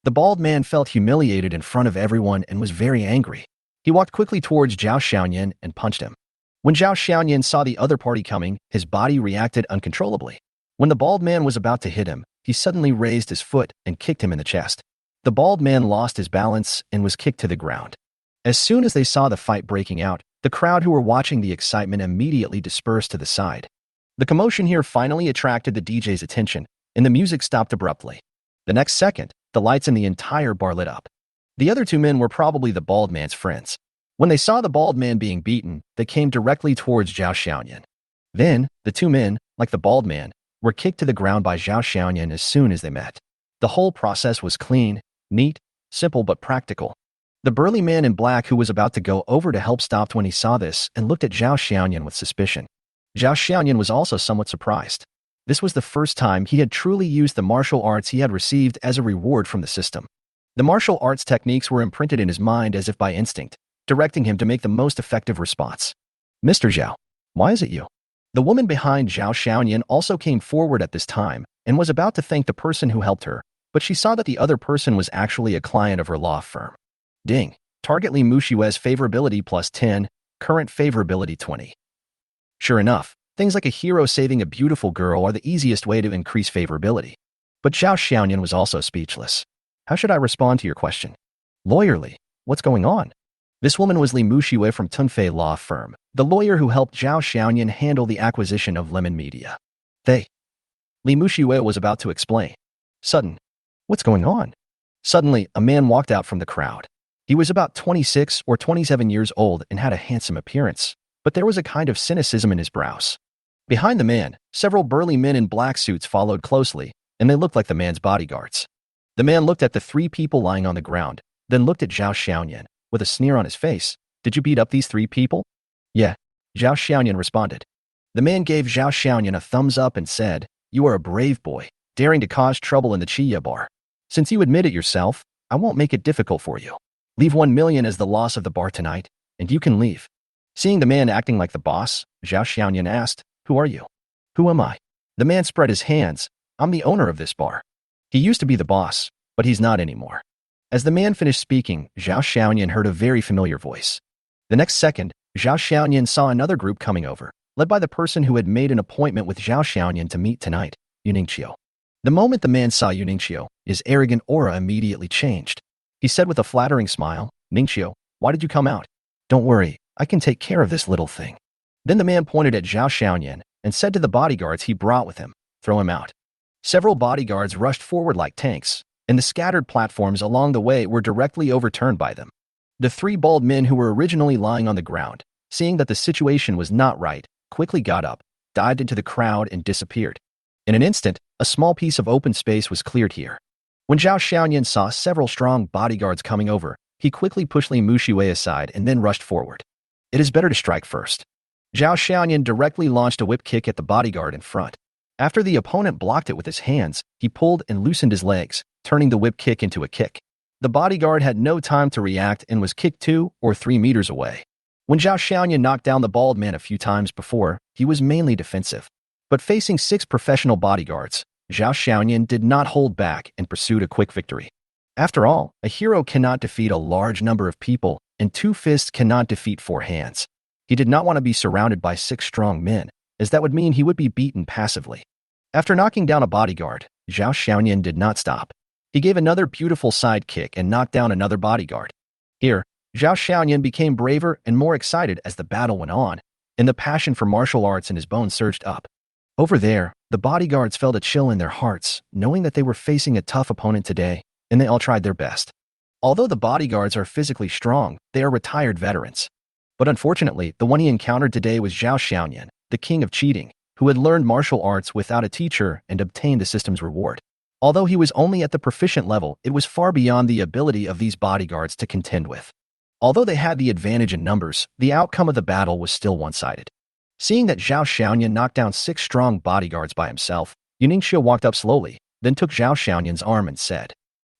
The bald man felt humiliated in front of everyone and was very angry. He walked quickly towards Zhao Xiaoyan and punched him. When Zhao Xiaoyan saw the other party coming, his body reacted uncontrollably. When the bald man was about to hit him, he suddenly raised his foot and kicked him in the chest. The bald man lost his balance and was kicked to the ground. As soon as they saw the fight breaking out, the crowd who were watching the excitement immediately dispersed to the side. The commotion here finally attracted the DJ's attention, and the music stopped abruptly. The next second, the lights in the entire bar lit up. The other 2 men were probably the bald man's friends. When they saw the bald man being beaten, they came directly towards Zhao Xiaoyan. Then, the 2 men, like the bald man, were kicked to the ground by Zhao Xiaoyan as soon as they met. The whole process was clean, neat, simple but practical. The burly man in black who was about to go over to help stopped when he saw this and looked at Zhao Xiaoyan with suspicion. Zhao Xiaoyan was also somewhat surprised. This was the first time he had truly used the martial arts he had received as a reward from the system. The martial arts techniques were imprinted in his mind as if by instinct, directing him to make the most effective response. "Mr. Zhao, why is it you?" The woman behind Zhao Xiaoyan also came forward at this time and was about to thank the person who helped her, but she saw that the other person was actually a client of her law firm. Ding. Target Li Mushue's favorability plus 10, current favorability 20. Sure enough, things like a hero saving a beautiful girl are the easiest way to increase favorability. But Zhao Xiaoyan was also speechless. How should I respond to your question? Lawyerly, what's going on? This woman was Li Mushue from Tunfei Law Firm, the lawyer who helped Zhao Xiaoyan handle the acquisition of Lemon Media. Li Mushue was about to explain. What's going on? Suddenly, a man walked out from the crowd. He was about 26 or 27 years old and had a handsome appearance, but there was a kind of cynicism in his brows. Behind the man, several burly men in black suits followed closely, and they looked like the man's bodyguards. The man looked at the 3 people lying on the ground, then looked at Zhao Xiaoyan, with a sneer on his face. "Did you beat up these 3 people?" "Yeah," Zhao Xiaoyan responded. The man gave Zhao Xiaoyan a thumbs up and said, "You are a brave boy, daring to cause trouble in the Chiya bar. Since you admit it yourself, I won't make it difficult for you. Leave 1 million as the loss of the bar tonight, and you can leave." Seeing the man acting like the boss, Zhao Xiaoyan asked, "Who are you?" "Who am I?" The man spread his hands. "I'm the owner of this bar." He used to be the boss, but he's not anymore. As the man finished speaking, Zhao Xiaoyan heard a very familiar voice. The next second, Zhao Xiaoyan saw another group coming over, led by the person who had made an appointment with Zhao Xiaoyan to meet tonight, Yuningqiu. The moment the man saw Yuningqiu, his arrogant aura immediately changed. He said with a flattering smile, "Ningqiu, why did you come out? Don't worry, I can take care of this little thing." Then the man pointed at Zhao Xiaoyan and said to the bodyguards he brought with him, "Throw him out." Several bodyguards rushed forward like tanks, and the scattered platforms along the way were directly overturned by them. The three bald men who were originally lying on the ground, seeing that the situation was not right, quickly got up, dived into the crowd, and disappeared. In an instant, a small piece of open space was cleared here. When Zhao Xiaoyan saw several strong bodyguards coming over, he quickly pushed Li Mushui aside and then rushed forward. "It is better to strike first." Zhao Xiaoyan directly launched a whip kick at the bodyguard in front. After the opponent blocked it with his hands, he pulled and loosened his legs, turning the whip kick into a kick. The bodyguard had no time to react and was kicked 2 or 3 meters away. When Zhao Xiaoyan knocked down the bald man a few times before, he was mainly defensive. But facing 6 professional bodyguards, Zhao Xiaoyan did not hold back and pursued a quick victory. After all, a hero cannot defeat a large number of people, and 2 fists cannot defeat 4 hands. He did not want to be surrounded by 6 strong men, as that would mean he would be beaten passively. After knocking down a bodyguard, Zhao Xiaoyan did not stop. He gave another beautiful side kick and knocked down another bodyguard. Here, Zhao Xiaoyan became braver and more excited as the battle went on, and the passion for martial arts in his bones surged up. Over there, the bodyguards felt a chill in their hearts, knowing that they were facing a tough opponent today, and they all tried their best. Although the bodyguards are physically strong, they are retired veterans. But unfortunately, the one he encountered today was Zhao Xiaoyan, the king of cheating, who had learned martial arts without a teacher and obtained the system's reward. Although he was only at the proficient level, it was far beyond the ability of these bodyguards to contend with. Although they had the advantage in numbers, the outcome of the battle was still one-sided. Seeing that Zhao Xiaoyan knocked down 6 strong bodyguards by himself, Yuningqiu walked up slowly, then took Zhao Xiaoyan's arm and said,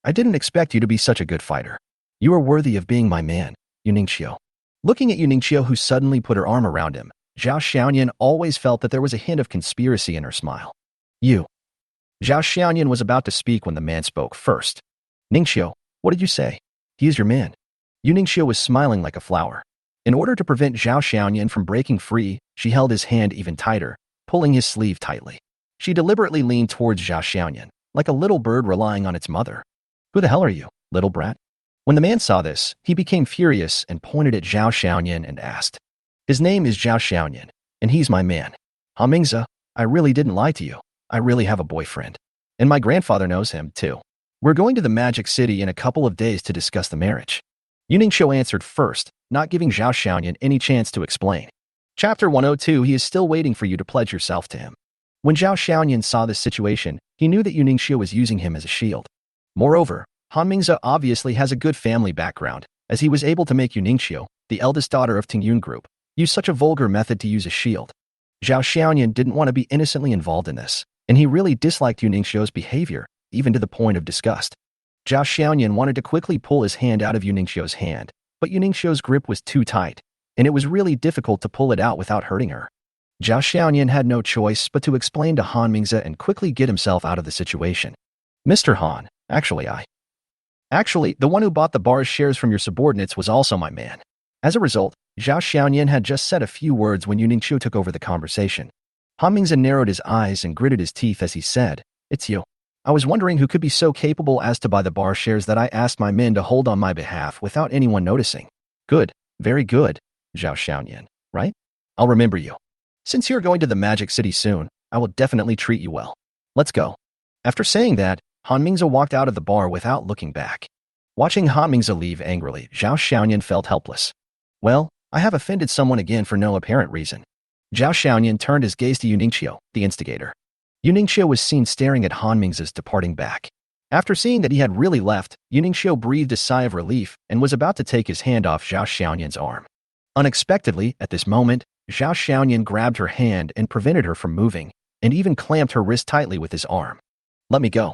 "I didn't expect you to be such a good fighter. You are worthy of being my man, Yuningqiu." Looking at Yuningqiu, who suddenly put her arm around him, Zhao Xiaoyan always felt that there was a hint of conspiracy in her smile. "You." Zhao Xiaoyan was about to speak when the man spoke first. "Ningqiu, what did you say? He is your man." Yuningqiu was smiling like a flower. In order to prevent Zhao Xiaoyan from breaking free, she held his hand even tighter, pulling his sleeve tightly. She deliberately leaned towards Zhao Xiaoyan, like a little bird relying on its mother. "Who the hell are you, little brat?" When the man saw this, he became furious and pointed at Zhao Xiaoyan and asked, "His name is Zhao Xiaoyan, and he's my man. Mingzi, I really didn't lie to you. I really have a boyfriend. And my grandfather knows him, too. We're going to the Magic City in a couple of days to discuss the marriage." Yuningqiu answered first, not giving Zhao Xiaoyan any chance to explain. Chapter 102. He is still waiting for you to pledge yourself to him. When Zhao Xiaoyan saw this situation, he knew that Yuningqiu was using him as a shield. Moreover, Mingzi obviously has a good family background, as he was able to make Yuningqiu, the eldest daughter of Tingyun Group, use such a vulgar method to use a shield. Zhao Xiaoyan didn't want to be innocently involved in this, and he really disliked Yuningqiu's behavior, even to the point of disgust. Zhao Xiaoyan wanted to quickly pull his hand out of Yuningqiu's hand, but Yuningqiu's grip was too tight, and it was really difficult to pull it out without hurting her. Zhao Xiaoyan had no choice but to explain to Mingzi and quickly get himself out of the situation. "Mr. Han, Actually, the one who bought the bar's shares from your subordinates was also my man." As a result, Zhao Xiaoyan had just said a few words when Yuningqiu took over the conversation. Mingzi narrowed his eyes and gritted his teeth as he said, "It's you. I was wondering who could be so capable as to buy the bar shares that I asked my men to hold on my behalf without anyone noticing." "Good, very good, Zhao Xiaoyan, right? I'll remember you. Since you're going to the Magic City soon, I will definitely treat you well. Let's go." After saying that, Mingzi walked out of the bar without looking back. Watching Mingzi leave angrily, Zhao Xiaoyan felt helpless. "Well, I have offended someone again for no apparent reason." Zhao Xiaoyan turned his gaze to Yuningqiu, the instigator. Yuningqiu was seen staring at Mingzi's departing back. After seeing that he had really left, Yuningqiu breathed a sigh of relief and was about to take his hand off Zhao Xiaoyan's arm. Unexpectedly, at this moment, Zhao Xiaoyan grabbed her hand and prevented her from moving, and even clamped her wrist tightly with his arm. "Let me go."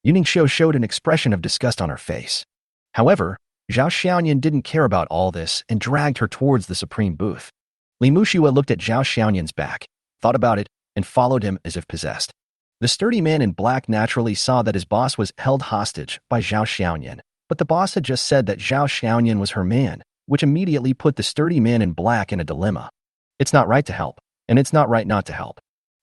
Yuningqiu showed an expression of disgust on her face. However, Zhao Xiaoyan didn't care about all this and dragged her towards the supreme booth. Li Mushui looked at Zhao Xiaoyan's back, thought about it, and followed him as if possessed. The sturdy man in black naturally saw that his boss was held hostage by Zhao Xiaoyan, But the boss had just said that Zhao Xiaoyan was her man, which immediately put the sturdy man in black in a dilemma. It's not right to help, and it's not right not to help.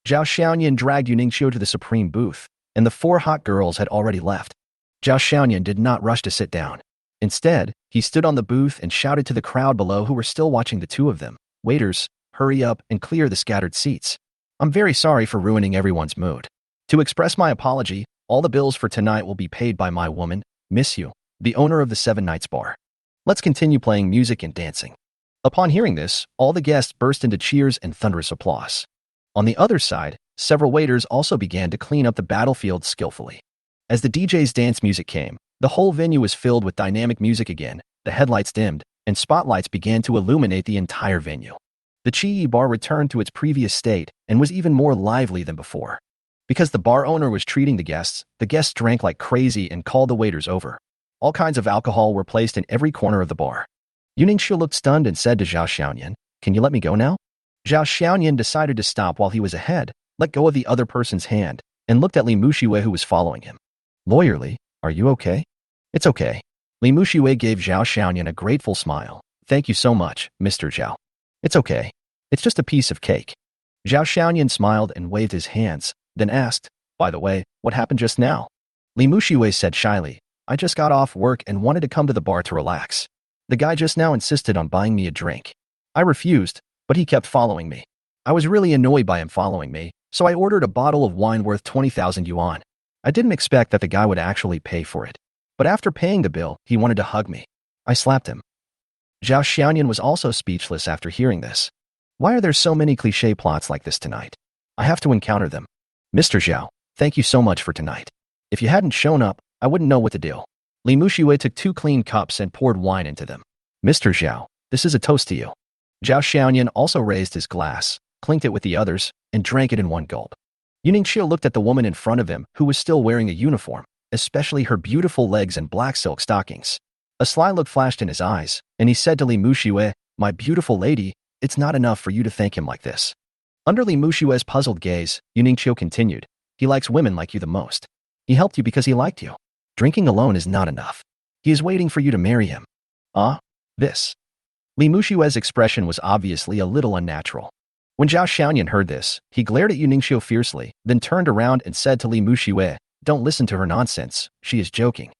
Zhao Xiaoyan dragged Yu Ningxiu to the supreme booth, and the 4 hot girls had already left. Zhao Xiaoyan did not rush to sit down. Instead, he stood on the booth and shouted to the crowd below who were still watching the two of them, "Waiters, hurry up and clear the scattered seats. I'm very sorry for ruining everyone's mood. To express my apology, all the bills for tonight will be paid by my woman, Miss Yu, the owner of the 7 Nights Bar. Let's continue playing music and dancing." Upon hearing this, all the guests burst into cheers and thunderous applause. On the other side, several waiters also began to clean up the battlefield skillfully. As the DJ's dance music came, the whole venue was filled with dynamic music again, the headlights dimmed, and spotlights began to illuminate the entire venue. The Chi bar returned to its previous state and was even more lively than before. Because the bar owner was treating the guests drank like crazy and called the waiters over. All kinds of alcohol were placed in every corner of the bar. Yu Ningxiu looked stunned and said to Zhao Xiaoyan, "Can you let me go now?" Zhao Xiaoyan decided to stop while he was ahead, let go of the other person's hand, and looked at Li Mushiwei who was following him. "Lawyerly, are you okay?" "It's okay." Li Mushiwei gave Zhao Xiaoyan a grateful smile. "Thank you so much, Mr. Zhao." "It's okay. It's just a piece of cake." Zhao Xiaoyan smiled and waved his hands, then asked, "By the way, what happened just now?" Li Mushiwei said shyly, "I just got off work and wanted to come to the bar to relax. The guy just now insisted on buying me a drink. I refused, but he kept following me. I was really annoyed by him following me, so I ordered a bottle of wine worth 20,000 yuan. I didn't expect that the guy would actually pay for it. But after paying the bill, he wanted to hug me. I slapped him." Zhao Xiaoyan was also speechless after hearing this. Why are there so many cliché plots like this tonight? I have to encounter them. "Mr. Zhao, thank you so much for tonight. If you hadn't shown up, I wouldn't know what to do." Li Mushiwei took 2 clean cups and poured wine into them. "Mr. Zhao, this is a toast to you." Zhao Xiaoyan also raised his glass, clinked it with the others, and drank it in one gulp. Yu Ningxiu looked at the woman in front of him who was still wearing a uniform, especially her beautiful legs and black silk stockings. A sly look flashed in his eyes, and he said to Li Mushiwei, "My beautiful lady, it's not enough for you to thank him like this." Under Li Mushiwei's puzzled gaze, Yu Ningxiu continued, "He likes women like you the most. He helped you because he liked you. Drinking alone is not enough. He is waiting for you to marry him." This. Li Mushiwei's expression was obviously a little unnatural. When Zhao Xiaoyan heard this, he glared at Yu Ningxiu fiercely, then turned around and said to Li Mushiwei, "Don't listen to her nonsense, she is joking."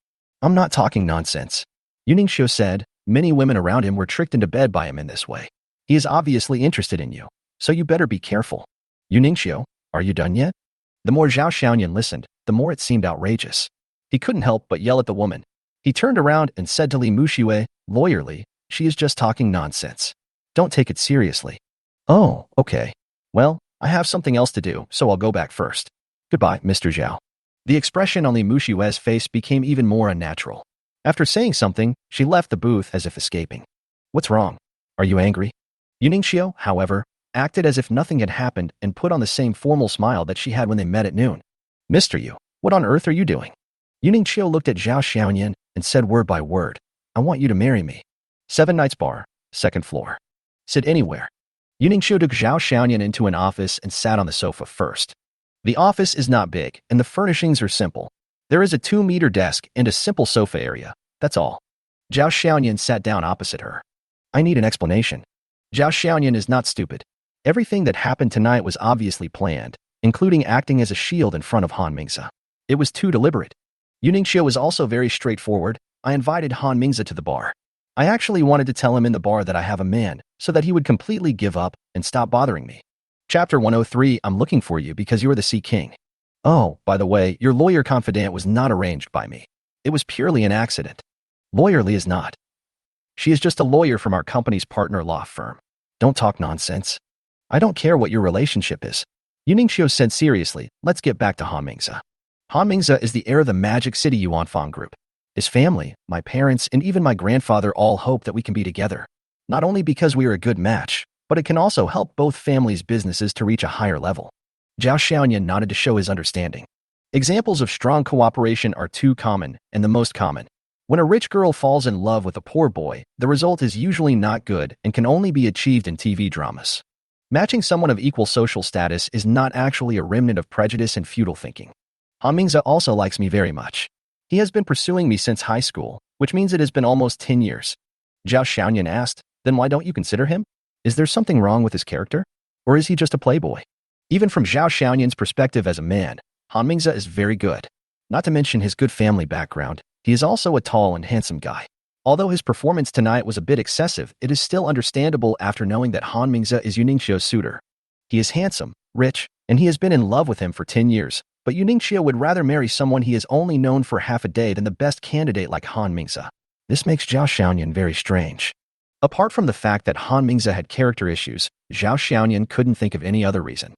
"I'm not talking nonsense." Yu Ningxiu said, "Many women around him were tricked into bed by him in this way. He is obviously interested in you, so you better be careful." "Yu Ningxiu, are you done yet?" The more Zhao Xiaoyan listened, the more it seemed outrageous. He couldn't help but yell at the woman. He turned around and said to Li Mushiwei, "Lawyerly, she is just talking nonsense. Don't take it seriously." "Oh, okay. Well, I have something else to do, so I'll go back first. Goodbye, Mr. Zhao." The expression on Li Mushiwei's face became even more unnatural. After saying something, she left the booth as if escaping. "What's wrong? Are you angry?" Yu Ningxiu, however, acted as if nothing had happened and put on the same formal smile that she had when they met at noon. "Mr. Yu, what on earth are you doing?" Yu Ningxiu looked at Zhao Xiaoyan and said word by word, "I want you to marry me. 7 Nights Bar, 2nd floor. Sit anywhere." Yu Ningxiu took Zhao Xiaoyan into an office and sat on the sofa first. The office is not big, and the furnishings are simple. There is a 2-meter desk and a simple sofa area. That's all. Zhao Xiaoyan sat down opposite her. "I need an explanation." Zhao Xiaoyan is not stupid. Everything that happened tonight was obviously planned, including acting as a shield in front of Han Mingze. It was too deliberate. Yu Ningxiu was also very straightforward. "I invited Han Mingze to the bar. I actually wanted to tell him in the bar that I have a man, so that he would completely give up and stop bothering me." Chapter 103, I'm looking for you because you are the Sea King. "Oh, by the way, your lawyer confidant was not arranged by me. It was purely an accident." "Lawyerly is not. She is just a lawyer from our company's partner law firm. Don't talk nonsense. I don't care what your relationship is." Yu Ningxiu said seriously, "Let's get back to Han Mingze. Han Mingze is the heir of the Magic City Yuanfang Group. His family, my parents, and even my grandfather all hope that we can be together. Not only because we are a good match, but it can also help both families' businesses to reach a higher level." Zhao Xiaoyan nodded to show his understanding. Examples of strong cooperation are too common, and the most common. When a rich girl falls in love with a poor boy, the result is usually not good and can only be achieved in TV dramas. Matching someone of equal social status is not actually a remnant of prejudice and feudal thinking. Han Mingze also likes me very much. He has been pursuing me since high school, which means it has been almost 10 years. Zhao Xiaoyan asked, then why don't you consider him? Is there something wrong with his character? Or is he just a playboy? Even from Zhao Xiaoyan's perspective as a man, Han Mingze is very good. Not to mention his good family background, he is also a tall and handsome guy. Although his performance tonight was a bit excessive, it is still understandable after knowing that Han Mingze is Yuningshio's suitor. He is handsome, rich, and he has been in love with him for 10 years, but Yuningshio would rather marry someone he has only known for half a day than the best candidate like Han Mingze. This makes Zhao Xiaoyan very strange. Apart from the fact that Han Mingze had character issues, Zhao Xiaoyan couldn't think of any other reason.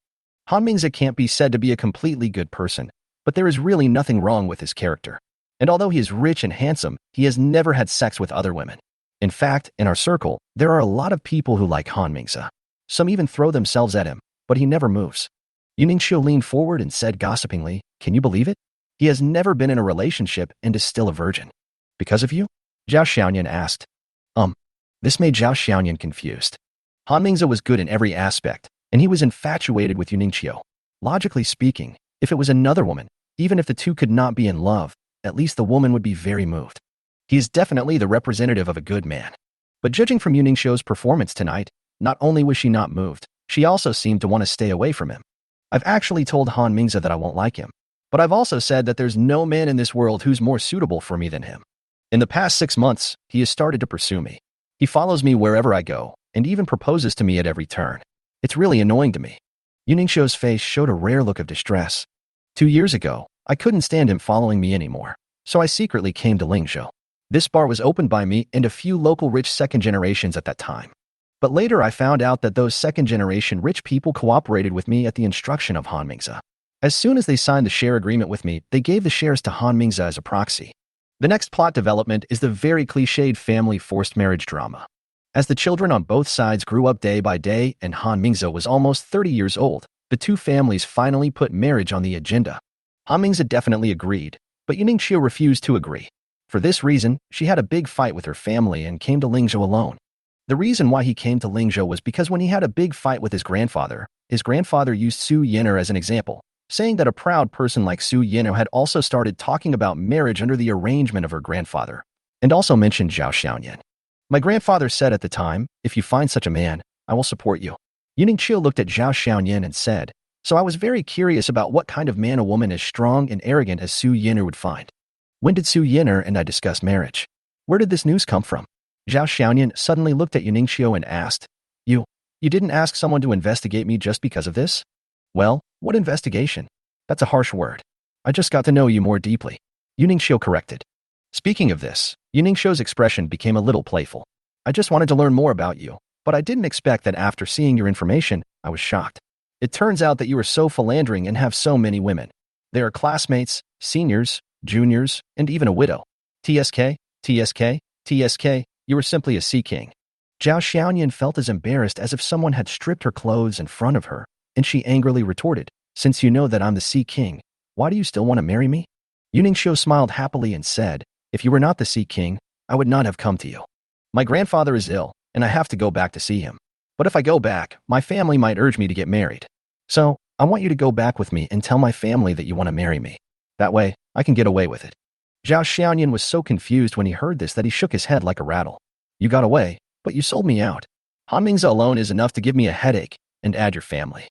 Han Mingze can't be said to be a completely good person, but there is really nothing wrong with his character. And although he is rich and handsome, he has never had sex with other women. In fact, in our circle, there are a lot of people who like Han Mingze. Some even throw themselves at him, but he never moves. Yuningshio leaned forward and said gossipingly, "Can you believe it? He has never been in a relationship and is still a virgin. Because of you?" Zhao Xiaoyan asked. This made Zhao Xiaoyan confused. Han Mingze was good in every aspect, and he was infatuated with Yuningshio. Logically speaking, if it was another woman, even if the two could not be in love, at least the woman would be very moved. He is definitely the representative of a good man. But judging from Yuningshio's performance tonight, not only was she not moved, she also seemed to want to stay away from him. I've actually told Han Mingze that I won't like him, but I've also said that there's no man in this world who's more suitable for me than him. In the past 6 months, he has started to pursue me. He follows me wherever I go, and even proposes to me at every turn. It's really annoying to me. Yuningshio's face showed a rare look of distress. 2 years ago, I couldn't stand him following me anymore, so I secretly came to Lingzhou. This bar was opened by me and a few local rich second generations at that time. But later I found out that those second generation rich people cooperated with me at the instruction of Han Mingze. As soon as they signed the share agreement with me, they gave the shares to Han Mingze as a proxy. The next plot development is the very cliched family forced marriage drama. As the children on both sides grew up day by day and Han Mingze was almost 30 years old, the two families finally put marriage on the agenda. Han Mingze definitely agreed, but Yuningshio refused to agree. For this reason, she had a big fight with her family and came to Lingzhou alone. The reason why he came to Lingzhou was because when he had a big fight with his grandfather used Su Yinar as an example, saying that a proud person like Su Yinar had also started talking about marriage under the arrangement of her grandfather, and also mentioned Zhao Xiaoyan. My grandfather said at the time, "If you find such a man, I will support you." Yuningshio looked at Zhao Xiaoyan and said, "So I was very curious about what kind of man a woman as strong and arrogant as Su Yinar would find. When did Su Yinar and I discuss marriage? Where did this news come from?" Zhao Xiaoyan suddenly looked at Yuningshio and asked, You didn't ask someone to investigate me just because of this?" "Well, what investigation? That's a harsh word. I just got to know you more deeply," Yuningshio corrected. Speaking of this, Yuningshio's expression became a little playful. "I just wanted to learn more about you, but I didn't expect that after seeing your information, I was shocked. It turns out that you are so philandering and have so many women. There are classmates, seniors, juniors, and even a widow. TSK, TSK, TSK, you are simply a sea king." Zhao Xiaoyan felt as embarrassed as if someone had stripped her clothes in front of her, and she angrily retorted, "Since you know that I'm the Sea King, why do you still want to marry me?" Yuningshio smiled happily and said, "If you were not the Sea King, I would not have come to you. My grandfather is ill, and I have to go back to see him. But if I go back, my family might urge me to get married. So, I want you to go back with me and tell my family that you want to marry me. That way, I can get away with it." Zhao Xiaoyan was so confused when he heard this that he shook his head like a rattle. "You got away, but you sold me out. Han Mingze alone is enough to give me a headache, and add your family.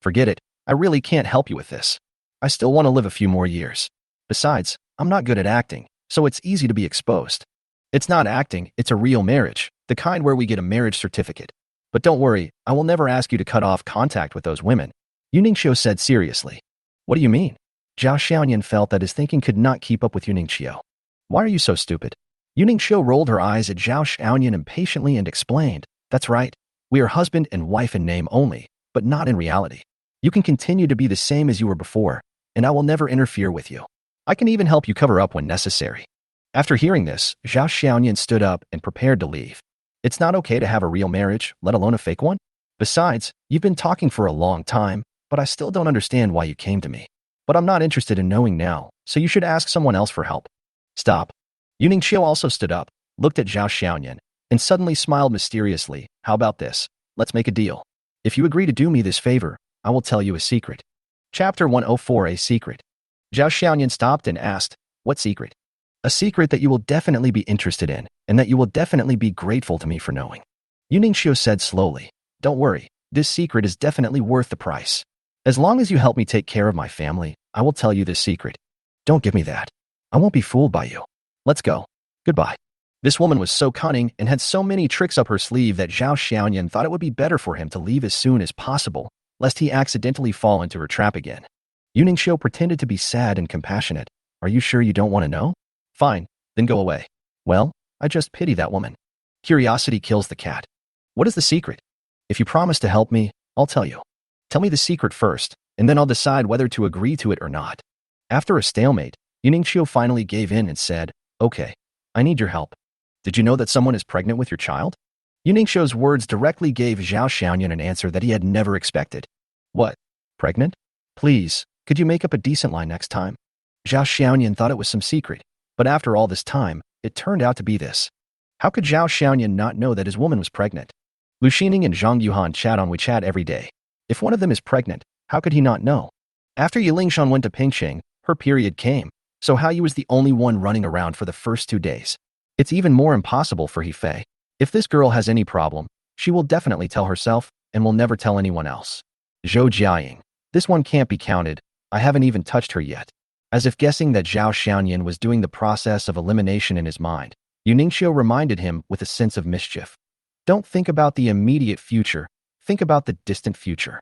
Forget it, I really can't help you with this. I still want to live a few more years. Besides, I'm not good at acting, so it's easy to be exposed. It's not acting, it's a real marriage, the kind where we get a marriage certificate. But don't worry, I will never ask you to cut off contact with those women," Yuningshio said seriously. "What do you mean?" Zhao Xiaoyan felt that his thinking could not keep up with Yuningshio. "Why are you so stupid?" Yuningshio rolled her eyes at Zhao Xiaoyan impatiently and explained, "That's right, we are husband and wife in name only, but not in reality. You can continue to be the same as you were before, and I will never interfere with you. I can even help you cover up when necessary." After hearing this, Zhao Xiaoyan stood up and prepared to leave. "It's not okay to have a real marriage, let alone a fake one. Besides, you've been talking for a long time, but I still don't understand why you came to me. But I'm not interested in knowing now, so you should ask someone else for help." "Stop." Yuningshio also stood up, looked at Zhao Xiaoyan, and suddenly smiled mysteriously. "How about this? Let's make a deal. If you agree to do me this favor, I will tell you a secret." Chapter 104, A Secret. Zhao Xiaoyan stopped and asked, What secret? A secret that you will definitely be interested in, and that you will definitely be grateful to me for knowing. Yu Ningxiu said slowly. Don't worry, this secret is definitely worth the price. As long as you help me take care of my family, I will tell you this secret. Don't give me that. I won't be fooled by you. Let's go. Goodbye. This woman was so cunning and had so many tricks up her sleeve that Zhao Xiaoyan thought it would be better for him to leave as soon as possible, lest he accidentally fall into her trap again. Yu Ningxiu pretended to be sad and compassionate. Are you sure you don't want to know? Fine, then go away. Well, I just pity that woman. Curiosity kills the cat. What is the secret? If you promise to help me, I'll tell you. Tell me the secret first, and then I'll decide whether to agree to it or not. After a stalemate, Yu Ningxiu finally gave in and said, Okay, I need your help. Did you know that someone is pregnant with your child? Yu Ningxiu's words directly gave Zhao Xiaoyan an answer that he had never expected. What? Pregnant? Please, could you make up a decent lie next time? Zhao Xiaoyan thought it was some secret, but after all this time, it turned out to be this. How could Zhao Xiaoyan not know that his woman was pregnant? Lu Xining and Zhang Yuhan chat on WeChat every day. If one of them is pregnant, how could he not know? After Yiling went to Pingqing, her period came, so Hao Yu was the only one running around for the first 2 days. It's even more impossible for He Fei. If this girl has any problem, she will definitely tell herself and will never tell anyone else. Zhou Jiaying. This one can't be counted. I haven't even touched her yet. As if guessing that Zhao Xiaoyan was doing the process of elimination in his mind, Yu Ningxiu reminded him with a sense of mischief. Don't think about the immediate future. Think about the distant future.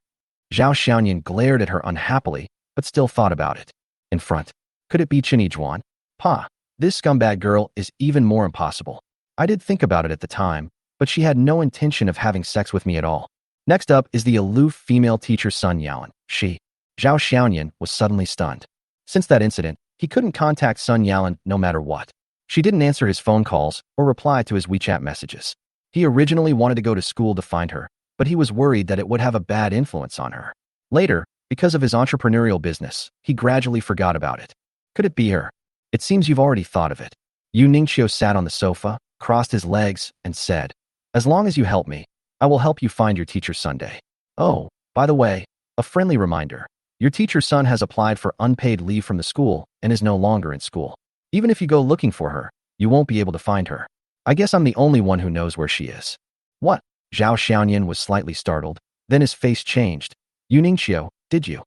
Zhao Xiaoyan glared at her unhappily, but still thought about it. In front. Could it be Chen Yijuan? Pa, this scumbag girl is even more impossible. I did think about it at the time, but she had no intention of having sex with me at all. Next up is the aloof female teacher Sun Yaoan. She. Zhao Xiaoyan was suddenly stunned. Since that incident, he couldn't contact Sun Yaoan no matter what. She didn't answer his phone calls or reply to his WeChat messages. He originally wanted to go to school to find her, but he was worried that it would have a bad influence on her. Later, because of his entrepreneurial business, he gradually forgot about it. Could it be her? It seems you've already thought of it. Yu Ningxiu sat on the sofa, crossed his legs, and said, As long as you help me, I will help you find your teacher's Sunday. Oh, by the way, a friendly reminder. Your teacher's son has applied for unpaid leave from the school and is no longer in school. Even if you go looking for her, you won't be able to find her. I guess I'm the only one who knows where she is. What? Zhao Xiaoyan was slightly startled. Then his face changed. Yu Ningxiu, did you?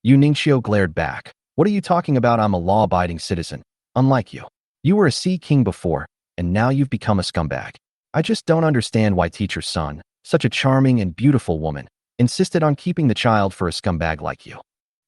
Yu Ningxiu glared back. What are you talking about? I'm a law-abiding citizen. Unlike you. You were a sea king before, and now you've become a scumbag. I just don't understand why teacher's son, such a charming and beautiful woman, insisted on keeping the child for a scumbag like you.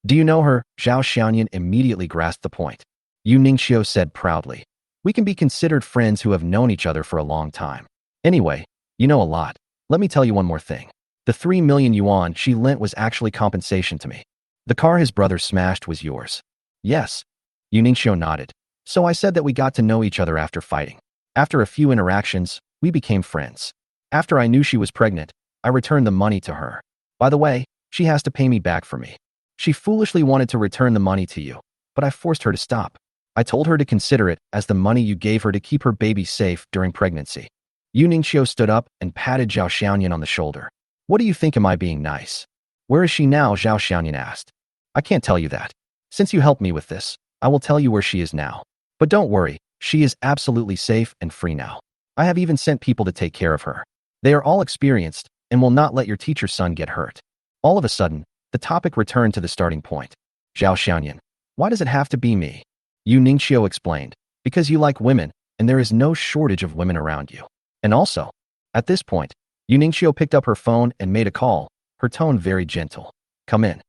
Do you know her? Zhao Xiaoyan immediately grasped the point. Yu Ningxiu said proudly. We can be considered friends who have known each other for a long time. Anyway, you know a lot. Let me tell you one more thing. The 3 million yuan she lent was actually compensation to me. The car his brother smashed was yours. Yes. Yu Ningxiu nodded. So I said that we got to know each other after fighting. After a few interactions, we became friends. After I knew she was pregnant, I returned the money to her. By the way, she has to pay me back for me. She foolishly wanted to return the money to you, but I forced her to stop. I told her to consider it as the money you gave her to keep her baby safe during pregnancy. Yu Ningxiu stood up and patted Zhao Xiaoyan on the shoulder. What do you think? Am I being nice? Where is she now? Zhao Xiaoyan asked. I can't tell you that. Since you helped me with this, I will tell you where she is now. But don't worry, she is absolutely safe and free now. I have even sent people to take care of her. They are all experienced and will not let your teacher's son get hurt. All of a sudden, the topic returned to the starting point. Zhao Xiaoyan, why does it have to be me? Yu Ningxiu explained, because you like women, and there is no shortage of women around you. And also, at this point, Yu Ningxiu picked up her phone and made a call, her tone very gentle. Come in.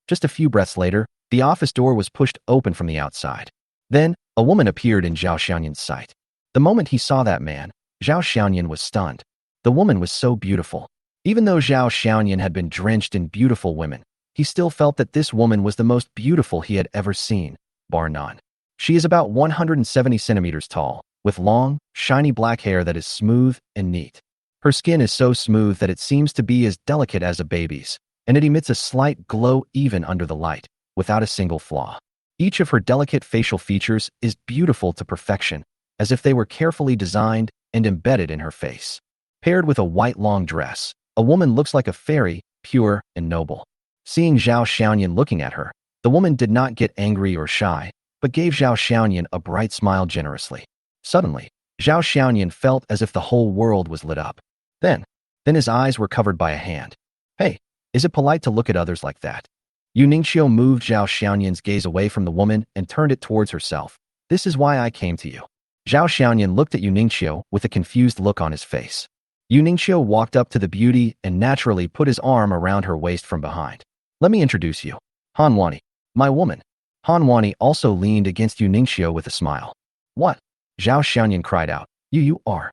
Just a few breaths later, the office door was pushed open from the outside. Then, a woman appeared in Zhao Xiaoyan's sight. The moment he saw that man, Zhao Xiaoyan was stunned. The woman was so beautiful. Even though Zhao Xiaoyan had been drenched in beautiful women, he still felt that this woman was the most beautiful he had ever seen, bar none. She is about 170 centimeters tall, with long, shiny black hair that is smooth and neat. Her skin is so smooth that it seems to be as delicate as a baby's, and it emits a slight glow even under the light, without a single flaw. Each of her delicate facial features is beautiful to perfection, as if they were carefully designed and embedded in her face. Paired with a white long dress, a woman looks like a fairy, pure and noble. Seeing Zhao Xiaoyan looking at her, the woman did not get angry or shy, but gave Zhao Xiaoyan a bright smile generously. Suddenly, Zhao Xiaoyan felt as if the whole world was lit up. Then his eyes were covered by a hand. Hey, is it polite to look at others like that? Yu Ningxiu moved Zhao Xiaoyan's gaze away from the woman and turned it towards herself. This is why I came to you. Zhao Xiaoyan looked at Yu Ningxiu with a confused look on his face. Yu Ningxiu walked up to the beauty and naturally put his arm around her waist from behind. Let me introduce you. Han Wani, my woman. Han Wani also leaned against Yu Ningxiu with a smile. What? Zhao Xiaoyan cried out. You are.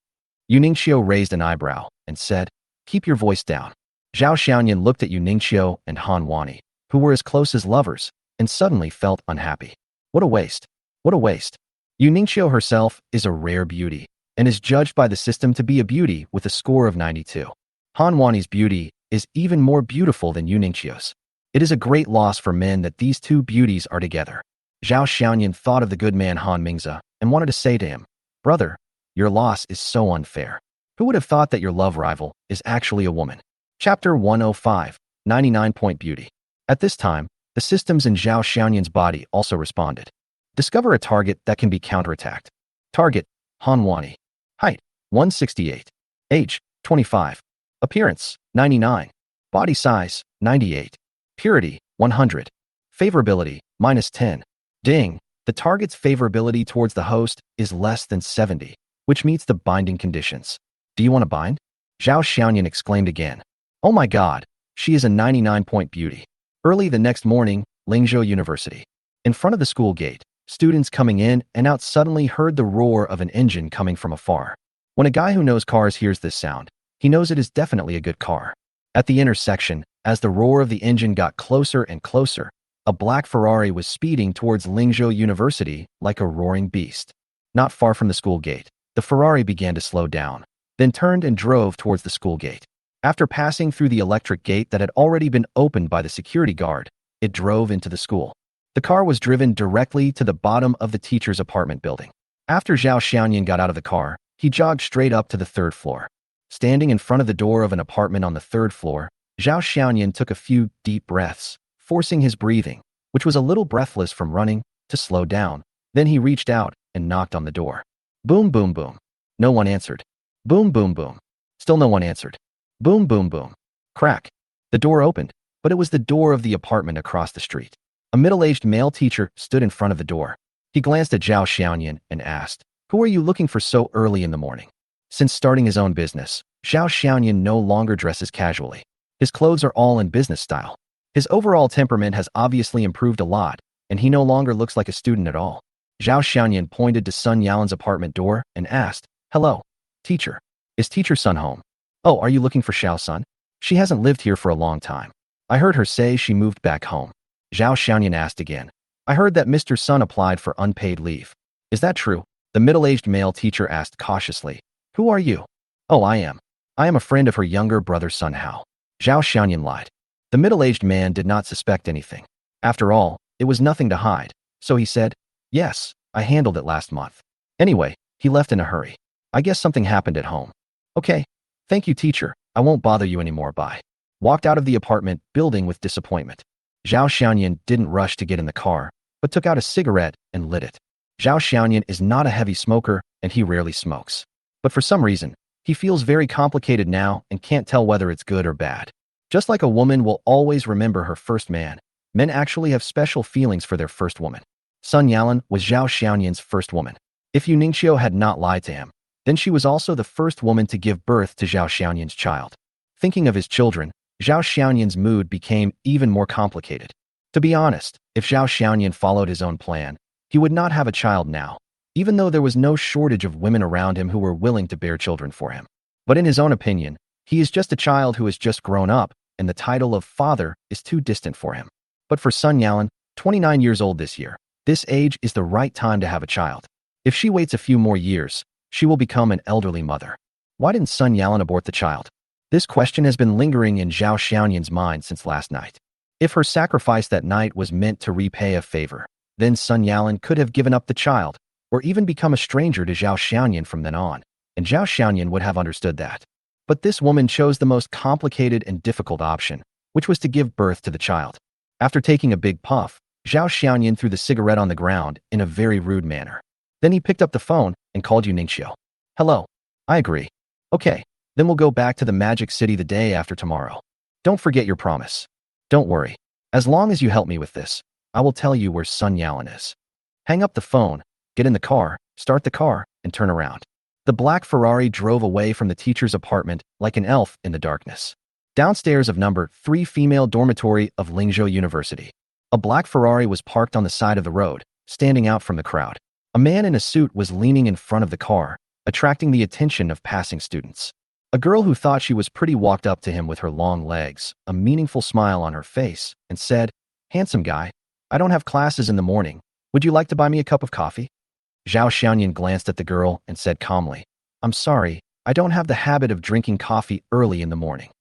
Yu Ningxiu raised an eyebrow and said, keep your voice down. Zhao Xiaoyan looked at Yu Ningxiu and Han Wani, who were as close as lovers, and suddenly felt unhappy. What a waste. What a waste. Yu Ningxiu herself is a rare beauty and is judged by the system to be a beauty with a score of 92. Han Wani's beauty is even more beautiful than Yu Ningxiu's. It is a great loss for men that these two beauties are together. Zhao Xiaoyan thought of the good man Han Mingzi and wanted to say to him, brother, your loss is so unfair. Who would have thought that your love rival is actually a woman? Chapter 105, 99-Point Beauty. At this time, the systems in Zhao Xiaoyan's body also responded. Discover a target that can be counterattacked. Target, Han Wani. Height, 168. Age, 25. Appearance, 99. Body size, 98. Purity, 100. Favorability, -10. Ding. The target's favorability towards the host is less than 70, which meets the binding conditions. Do you want to bind? Zhao Xiaoyan exclaimed again. Oh my god, she is a 99-point beauty. Early the next morning, Lingzhou University. In front of the school gate, students coming in and out suddenly heard the roar of an engine coming from afar. When a guy who knows cars hears this sound, he knows it is definitely a good car. At the intersection, as the roar of the engine got closer and closer, a black Ferrari was speeding towards Lingzhou University like a roaring beast. Not far from the school gate, the Ferrari began to slow down, then turned and drove towards the school gate. After passing through the electric gate that had already been opened by the security guard, it drove into the school. The car was driven directly to the bottom of the teacher's apartment building. After Zhao Xiaoyan got out of the car, he jogged straight up to the third floor. Standing in front of the door of an apartment on the third floor, Zhao Xiaoyan took a few deep breaths, forcing his breathing, which was a little breathless from running, to slow down. Then he reached out and knocked on the door. Boom, boom, boom. No one answered. Boom, boom, boom. Still no one answered. Boom, boom, boom. Crack. The door opened, but it was the door of the apartment across the street. A middle-aged male teacher stood in front of the door. He glanced at Zhao Xiaoyan and asked, who are you looking for so early in the morning? Since starting his own business, Zhao Xiaoyan no longer dresses casually. His clothes are all in business style. His overall temperament has obviously improved a lot, and he no longer looks like a student at all. Zhao Xiaoyan pointed to Sun Yalan's apartment door and asked, hello, teacher. Is teacher Sun home? Oh, are you looking for Xiao Sun? She hasn't lived here for a long time. I heard her say she moved back home. Zhao Xiaoyan asked again. I heard that Mr. Sun applied for unpaid leave. Is that true? The middle-aged male teacher asked cautiously. Who are you? Oh, I am a friend of her younger brother Sun Hao. Zhao Xiaoyan lied. The middle-aged man did not suspect anything. After all, it was nothing to hide, so he said, yes, I handled it last month. Anyway, he left in a hurry. I guess something happened at home. Okay. Thank you, teacher. I won't bother you anymore. Bye. Walked out of the apartment building with disappointment. Zhao Xiaoyan didn't rush to get in the car, but took out a cigarette and lit it. Zhao Xiaoyan is not a heavy smoker, and he rarely smokes. But for some reason, he feels very complicated now and can't tell whether it's good or bad. Just like a woman will always remember her first man, men actually have special feelings for their first woman. Sun Yalan was Zhao Xiaoyan's first woman. If Yu Ningxiu had not lied to him, then she was also the first woman to give birth to Zhao Xiaoyan's child. Thinking of his children, Zhao Xiaoyan's mood became even more complicated. To be honest, if Zhao Xiaoyan followed his own plan, he would not have a child now, even though there was no shortage of women around him who were willing to bear children for him. But in his own opinion, he is just a child who has just grown up, and the title of father is too distant for him. But for Sun Yalan, 29 years old this year, this age is the right time to have a child. If she waits a few more years, she will become an elderly mother. Why didn't Sun Yalan abort the child? This question has been lingering in Zhao Xiaoyan's mind since last night. If her sacrifice that night was meant to repay a favor, then Sun Yalan could have given up the child, or even become a stranger to Zhao Xiaoyan from then on, and Zhao Xiaoyan would have understood that. But this woman chose the most complicated and difficult option, which was to give birth to the child. After taking a big puff, Zhao Xiaoyan threw the cigarette on the ground in a very rude manner. Then he picked up the phone and called Yu Ningxiu. Hello. I agree. Okay, then we'll go back to the Magic City the day after tomorrow. Don't forget your promise. Don't worry. As long as you help me with this, I will tell you where Sun Yalan is. Hang up the phone, get in the car, start the car, and turn around. The black Ferrari drove away from the teacher's apartment like an elf in the darkness. Downstairs of number 3 female dormitory of Lingzhou University. A black Ferrari was parked on the side of the road, standing out from the crowd. A man in a suit was leaning in front of the car, attracting the attention of passing students. A girl who thought she was pretty walked up to him with her long legs, a meaningful smile on her face, and said, "Handsome guy, I don't have classes in the morning. Would you like to buy me a cup of coffee?" Zhao Xiaoyan glanced at the girl and said calmly, "I'm sorry, I don't have the habit of drinking coffee early in the morning."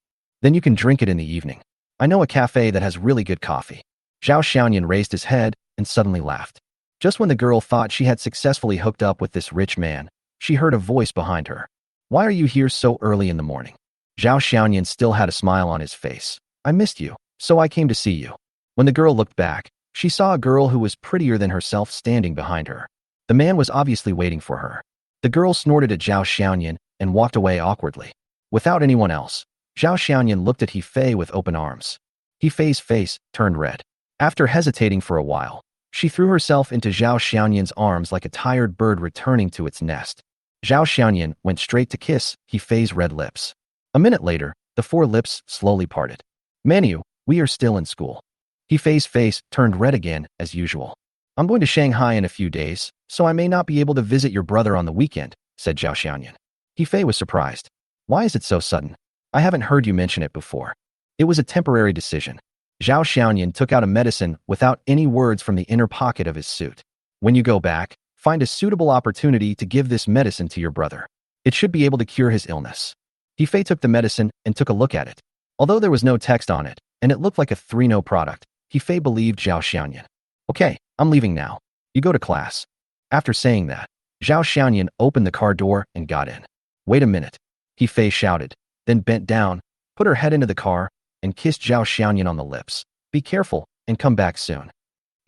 "Then you can drink it in the evening. I know a cafe that has really good coffee." Zhao Xiaoyan raised his head and suddenly laughed. Just when the girl thought she had successfully hooked up with this rich man, she heard a voice behind her. "Why are you here so early in the morning?" Zhao Xiaoyan still had a smile on his face. "I missed you, so I came to see you." When the girl looked back, she saw a girl who was prettier than herself standing behind her. The man was obviously waiting for her. The girl snorted at Zhao Xiaoyan and walked away awkwardly. Without anyone else, Zhao Xiaoyan looked at He Fei with open arms. He Fei's face turned red. After hesitating for a while, she threw herself into Zhao Xiaoyan's arms like a tired bird returning to its nest. Zhao Xiaoyan went straight to kiss He Fei's red lips. A minute later, the 4 lips slowly parted. "Manu, we are still in school." He Fei's face turned red again, as usual. "I'm going to Shanghai in a few days, so I may not be able to visit your brother on the weekend," said Zhao Xiaoyan. He Fei was surprised. "Why is it so sudden? I haven't heard you mention it before." "It was a temporary decision." Zhao Xiaoyan took out a medicine without any words from the inner pocket of his suit. "When you go back, find a suitable opportunity to give this medicine to your brother. It should be able to cure his illness." He Fei took the medicine and took a look at it. Although there was no text on it, and it looked like a 3-no product, He Fei believed Zhao Xiaoyan. "Okay, I'm leaving now. You go to class." After saying that, Zhao Xiaoyan opened the car door and got in. "Wait a minute," He Fei shouted, then bent down, put her head into the car, and kissed Zhao Xiaoyan on the lips. "Be careful and come back soon."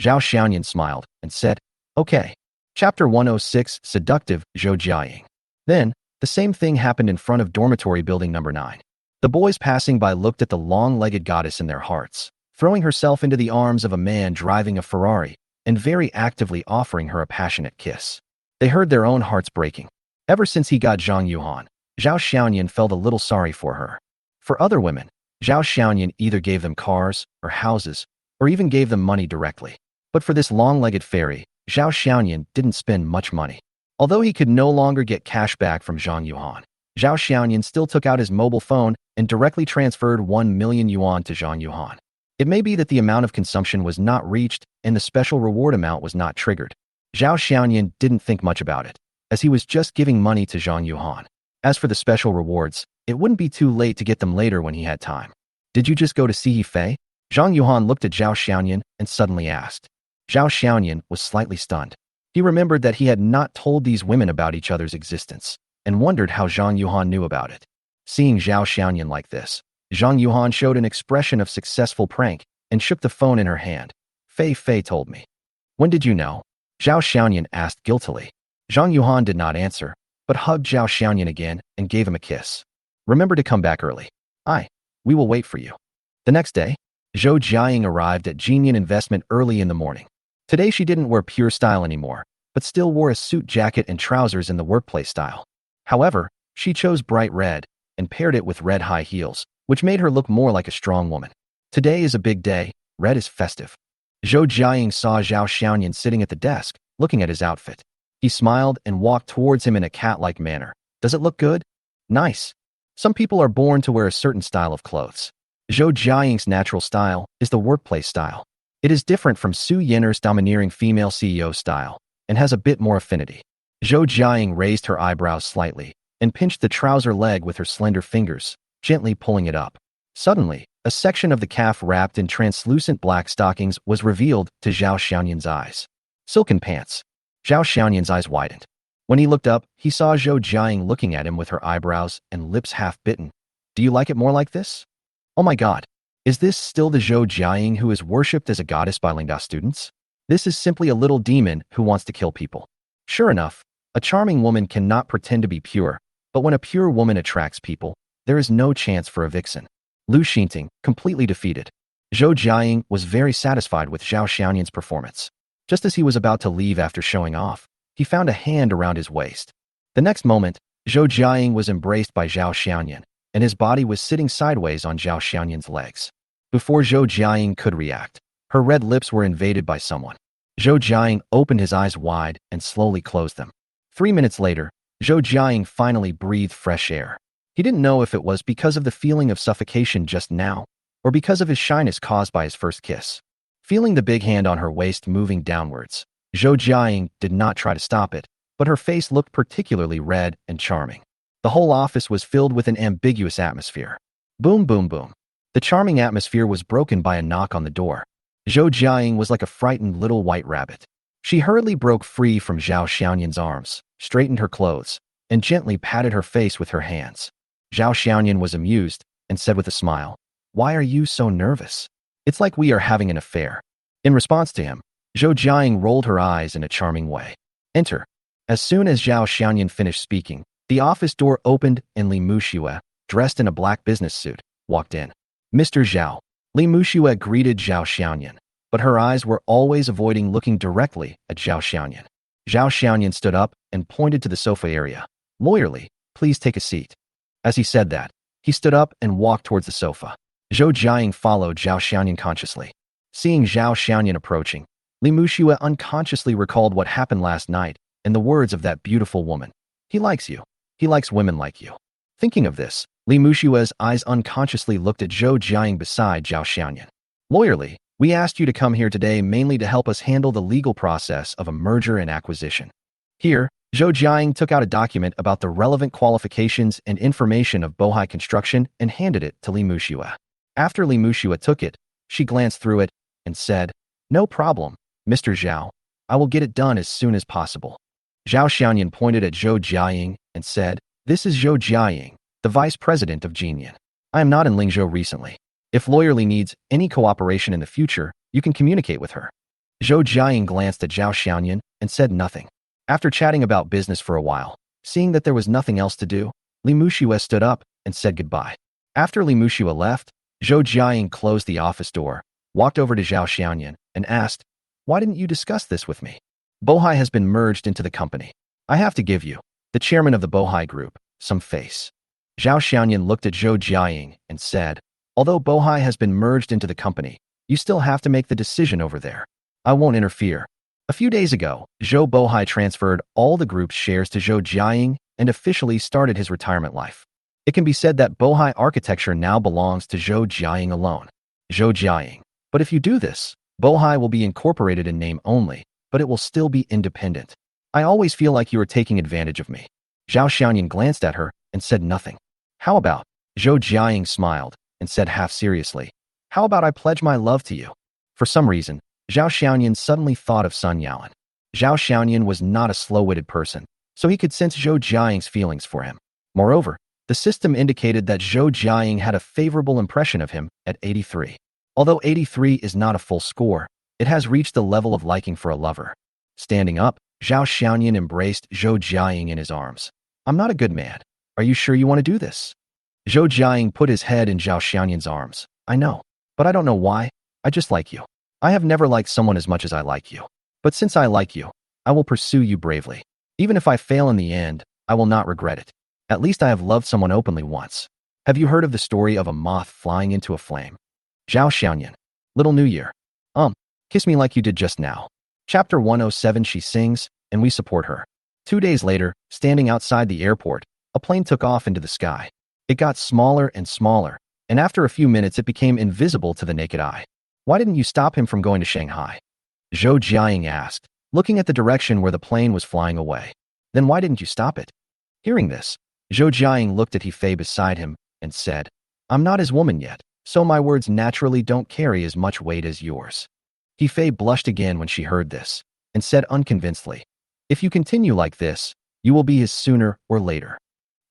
Zhao Xiaoyan smiled and said, "Okay." Chapter 106, Seductive Zhou Jiaying. Then, the same thing happened in front of dormitory building number 9. The boys passing by looked at the long-legged goddess in their hearts, throwing herself into the arms of a man driving a Ferrari and very actively offering her a passionate kiss. They heard their own hearts breaking. Ever since he got Zhang Yuan, Zhao Xiaoyan felt a little sorry for her. For other women, Zhao Xiaoyan either gave them cars or houses, or even gave them money directly. But for this long-legged fairy, Zhao Xiaoyan didn't spend much money. Although he could no longer get cash back from Zhang Yuan, Zhao Xiaoyan still took out his mobile phone and directly transferred 1 million yuan to Zhang Yuan. It may be that the amount of consumption was not reached and the special reward amount was not triggered. Zhao Xiaoyan didn't think much about it, as he was just giving money to Zhang Yuan. As for the special rewards, it wouldn't be too late to get them later when he had time. "Did you just go to see He Fei?" Zhang Yuan looked at Zhao Xiaoyan and suddenly asked. Zhao Xiaoyan was slightly stunned. He remembered that he had not told these women about each other's existence, and wondered how Zhang Yuan knew about it. Seeing Zhao Xiaoyan like this, Zhang Yuan showed an expression of successful prank and shook the phone in her hand. Fei told me." "When did you know?" Zhao Xiaoyan asked guiltily. Zhang Yuan did not answer, but hugged Zhao Xiaoyan again and gave him a kiss. "Remember to come back early." We will wait for you." The next day, Zhou Jiaying arrived at Jinyan Investment early in the morning. Today she didn't wear pure style anymore, but still wore a suit jacket and trousers in the workplace style. However, she chose bright red and paired it with red high heels, which made her look more like a strong woman. Today is a big day, red is festive. Zhou Jiaying saw Zhao Xiaoyan sitting at the desk, looking at his outfit. He smiled and walked towards him in a cat-like manner. "Does it look good?" "Nice." Some people are born to wear a certain style of clothes. Zhou Jiaying's natural style is the workplace style. It is different from Su Yiner's domineering female CEO style, and has a bit more affinity. Zhou Jiaying raised her eyebrows slightly, and pinched the trouser leg with her slender fingers, gently pulling it up. Suddenly, a section of the calf wrapped in translucent black stockings was revealed to Zhao Xiaoyan's eyes. Silken pants. Zhao Xiaoyan's eyes widened. When he looked up, he saw Zhou Jiaying looking at him with her eyebrows and lips half bitten. "Do you like it more like this?" "Oh my god. Is this still the Zhou Jiaying who is worshipped as a goddess by Lingda students? This is simply a little demon who wants to kill people. Sure enough, a charming woman cannot pretend to be pure, but when a pure woman attracts people, there is no chance for a vixen. Lu Xinting, completely defeated. Zhou Jiaying was very satisfied with Zhao Xiaoyan's performance. Just as he was about to leave after showing off, he found a hand around his waist. The next moment, Zhou Jiaying was embraced by Zhao Xiaoyan, and his body was sitting sideways on Zhao Xiaoyan's legs. Before Zhou Jiaying could react, her red lips were invaded by someone. Zhou Jiaying opened his eyes wide and slowly closed them. 3 minutes later, Zhou Jiaying finally breathed fresh air. He didn't know if it was because of the feeling of suffocation just now, or because of his shyness caused by his first kiss. Feeling the big hand on her waist moving downwards, Zhou Jiaying did not try to stop it, but her face looked particularly red and charming. The whole office was filled with an ambiguous atmosphere. Boom, boom, boom. The charming atmosphere was broken by a knock on the door. Zhou Jiaying was like a frightened little white rabbit. She hurriedly broke free from Zhao Xiaoyan's arms, straightened her clothes, and gently patted her face with her hands. Zhao Xiaoyan was amused and said with a smile, "Why are you so nervous? It's like we are having an affair." In response to him, Zhou Jiaying rolled her eyes in a charming way. Enter. As soon as Zhao Xiaoyan finished speaking, the office door opened and Li Muxue, dressed in a black business suit, walked in. "Mr. Zhao." Li Muxue greeted Zhao Xiaoyan, but her eyes were always avoiding looking directly at Zhao Xiaoyan. Zhao Xiaoyan stood up and pointed to the sofa area. "Lawyerly, please take a seat." As he said that, he stood up and walked towards the sofa. Zhou Jiaying followed Zhao Xiaoyan consciously. Seeing Zhao Xiaoyan approaching, Li Muxue unconsciously recalled what happened last night and the words of that beautiful woman. "He likes you. He likes women like you." Thinking of this, Li Muxue's eyes unconsciously looked at Zhou Jiaying beside Zhao Xiaoyan. "Lawyerly, we asked you to come here today mainly to help us handle the legal process of a merger and acquisition." Here, Zhou Jiaying took out a document about the relevant qualifications and information of Bohai Construction and handed it to Li Muxue. After Li Muxue took it, she glanced through it and said, "No problem, Mr. Zhao. I will get it done as soon as possible." Zhao Xiaoyan pointed at Zhou Jiaying and said, "This is Zhou Jiaying, the vice president of Jinyan. I am not in Lingzhou recently. If Lawyerly needs any cooperation in the future, you can communicate with her." Zhou Jiaying glanced at Zhao Xiaoyan and said nothing. After chatting about business for a while, seeing that there was nothing else to do, Li Muxue stood up and said goodbye. After Li Muxue left, Zhou Jiaying closed the office door, walked over to Zhao Xiaoyan, and asked, "Why didn't you discuss this with me? Bohai has been merged into the company. I have to give you, the chairman of the Bohai Group, some face." Zhao Xiaoyan looked at Zhou Jiaying and said, "Although Bohai has been merged into the company, you still have to make the decision over there. I won't interfere." A few days ago, Zhou Bohai transferred all the group's shares to Zhou Jiaying and officially started his retirement life. It can be said that Bohai architecture now belongs to Zhou Jiaying alone. Zhou Jiaying. But if you do this, Bohai will be incorporated in name only, but it will still be independent. I always feel like you are taking advantage of me. Zhao Xiaoyan glanced at her and said nothing. "How about?" Zhou Jiaying smiled and said half seriously, "How about I pledge my love to you?" For some reason, Zhao Xiaoyan suddenly thought of Sun Yaoan. Zhao Xiaoyan was not a slow-witted person, so he could sense Zhou Jiaying's feelings for him. Moreover, the system indicated that Zhou Jiaying had a favorable impression of him at 83. Although 83 is not a full score, it has reached the level of liking for a lover. Standing up, Zhao Xiaoyan embraced Zhou Jiaying in his arms. "I'm not a good man. Are you sure you want to do this?" Zhou Jiaying put his head in Zhao Xiaoyan's arms. "I know, but I don't know why. I just like you. I have never liked someone as much as I like you. But since I like you, I will pursue you bravely. Even if I fail in the end, I will not regret it. At least I have loved someone openly once. Have you heard of the story of a moth flying into a flame?" Zhao Xiaoyan. Little New Year. Kiss me like you did just now. Chapter 107. She sings, and we support her. 2 days later, standing outside the airport, a plane took off into the sky. It got smaller and smaller, and after a few minutes it became invisible to the naked eye. "Why didn't you stop him from going to Shanghai?" Zhou Jiaying asked, looking at the direction where the plane was flying away. "Then why didn't you stop it?" Hearing this, Zhou Jiaying looked at Hefei beside him and said, "I'm not his woman yet, so my words naturally don't carry as much weight as yours." Hefei blushed again when she heard this, and said unconvincedly, "If you continue like this, you will be his sooner or later."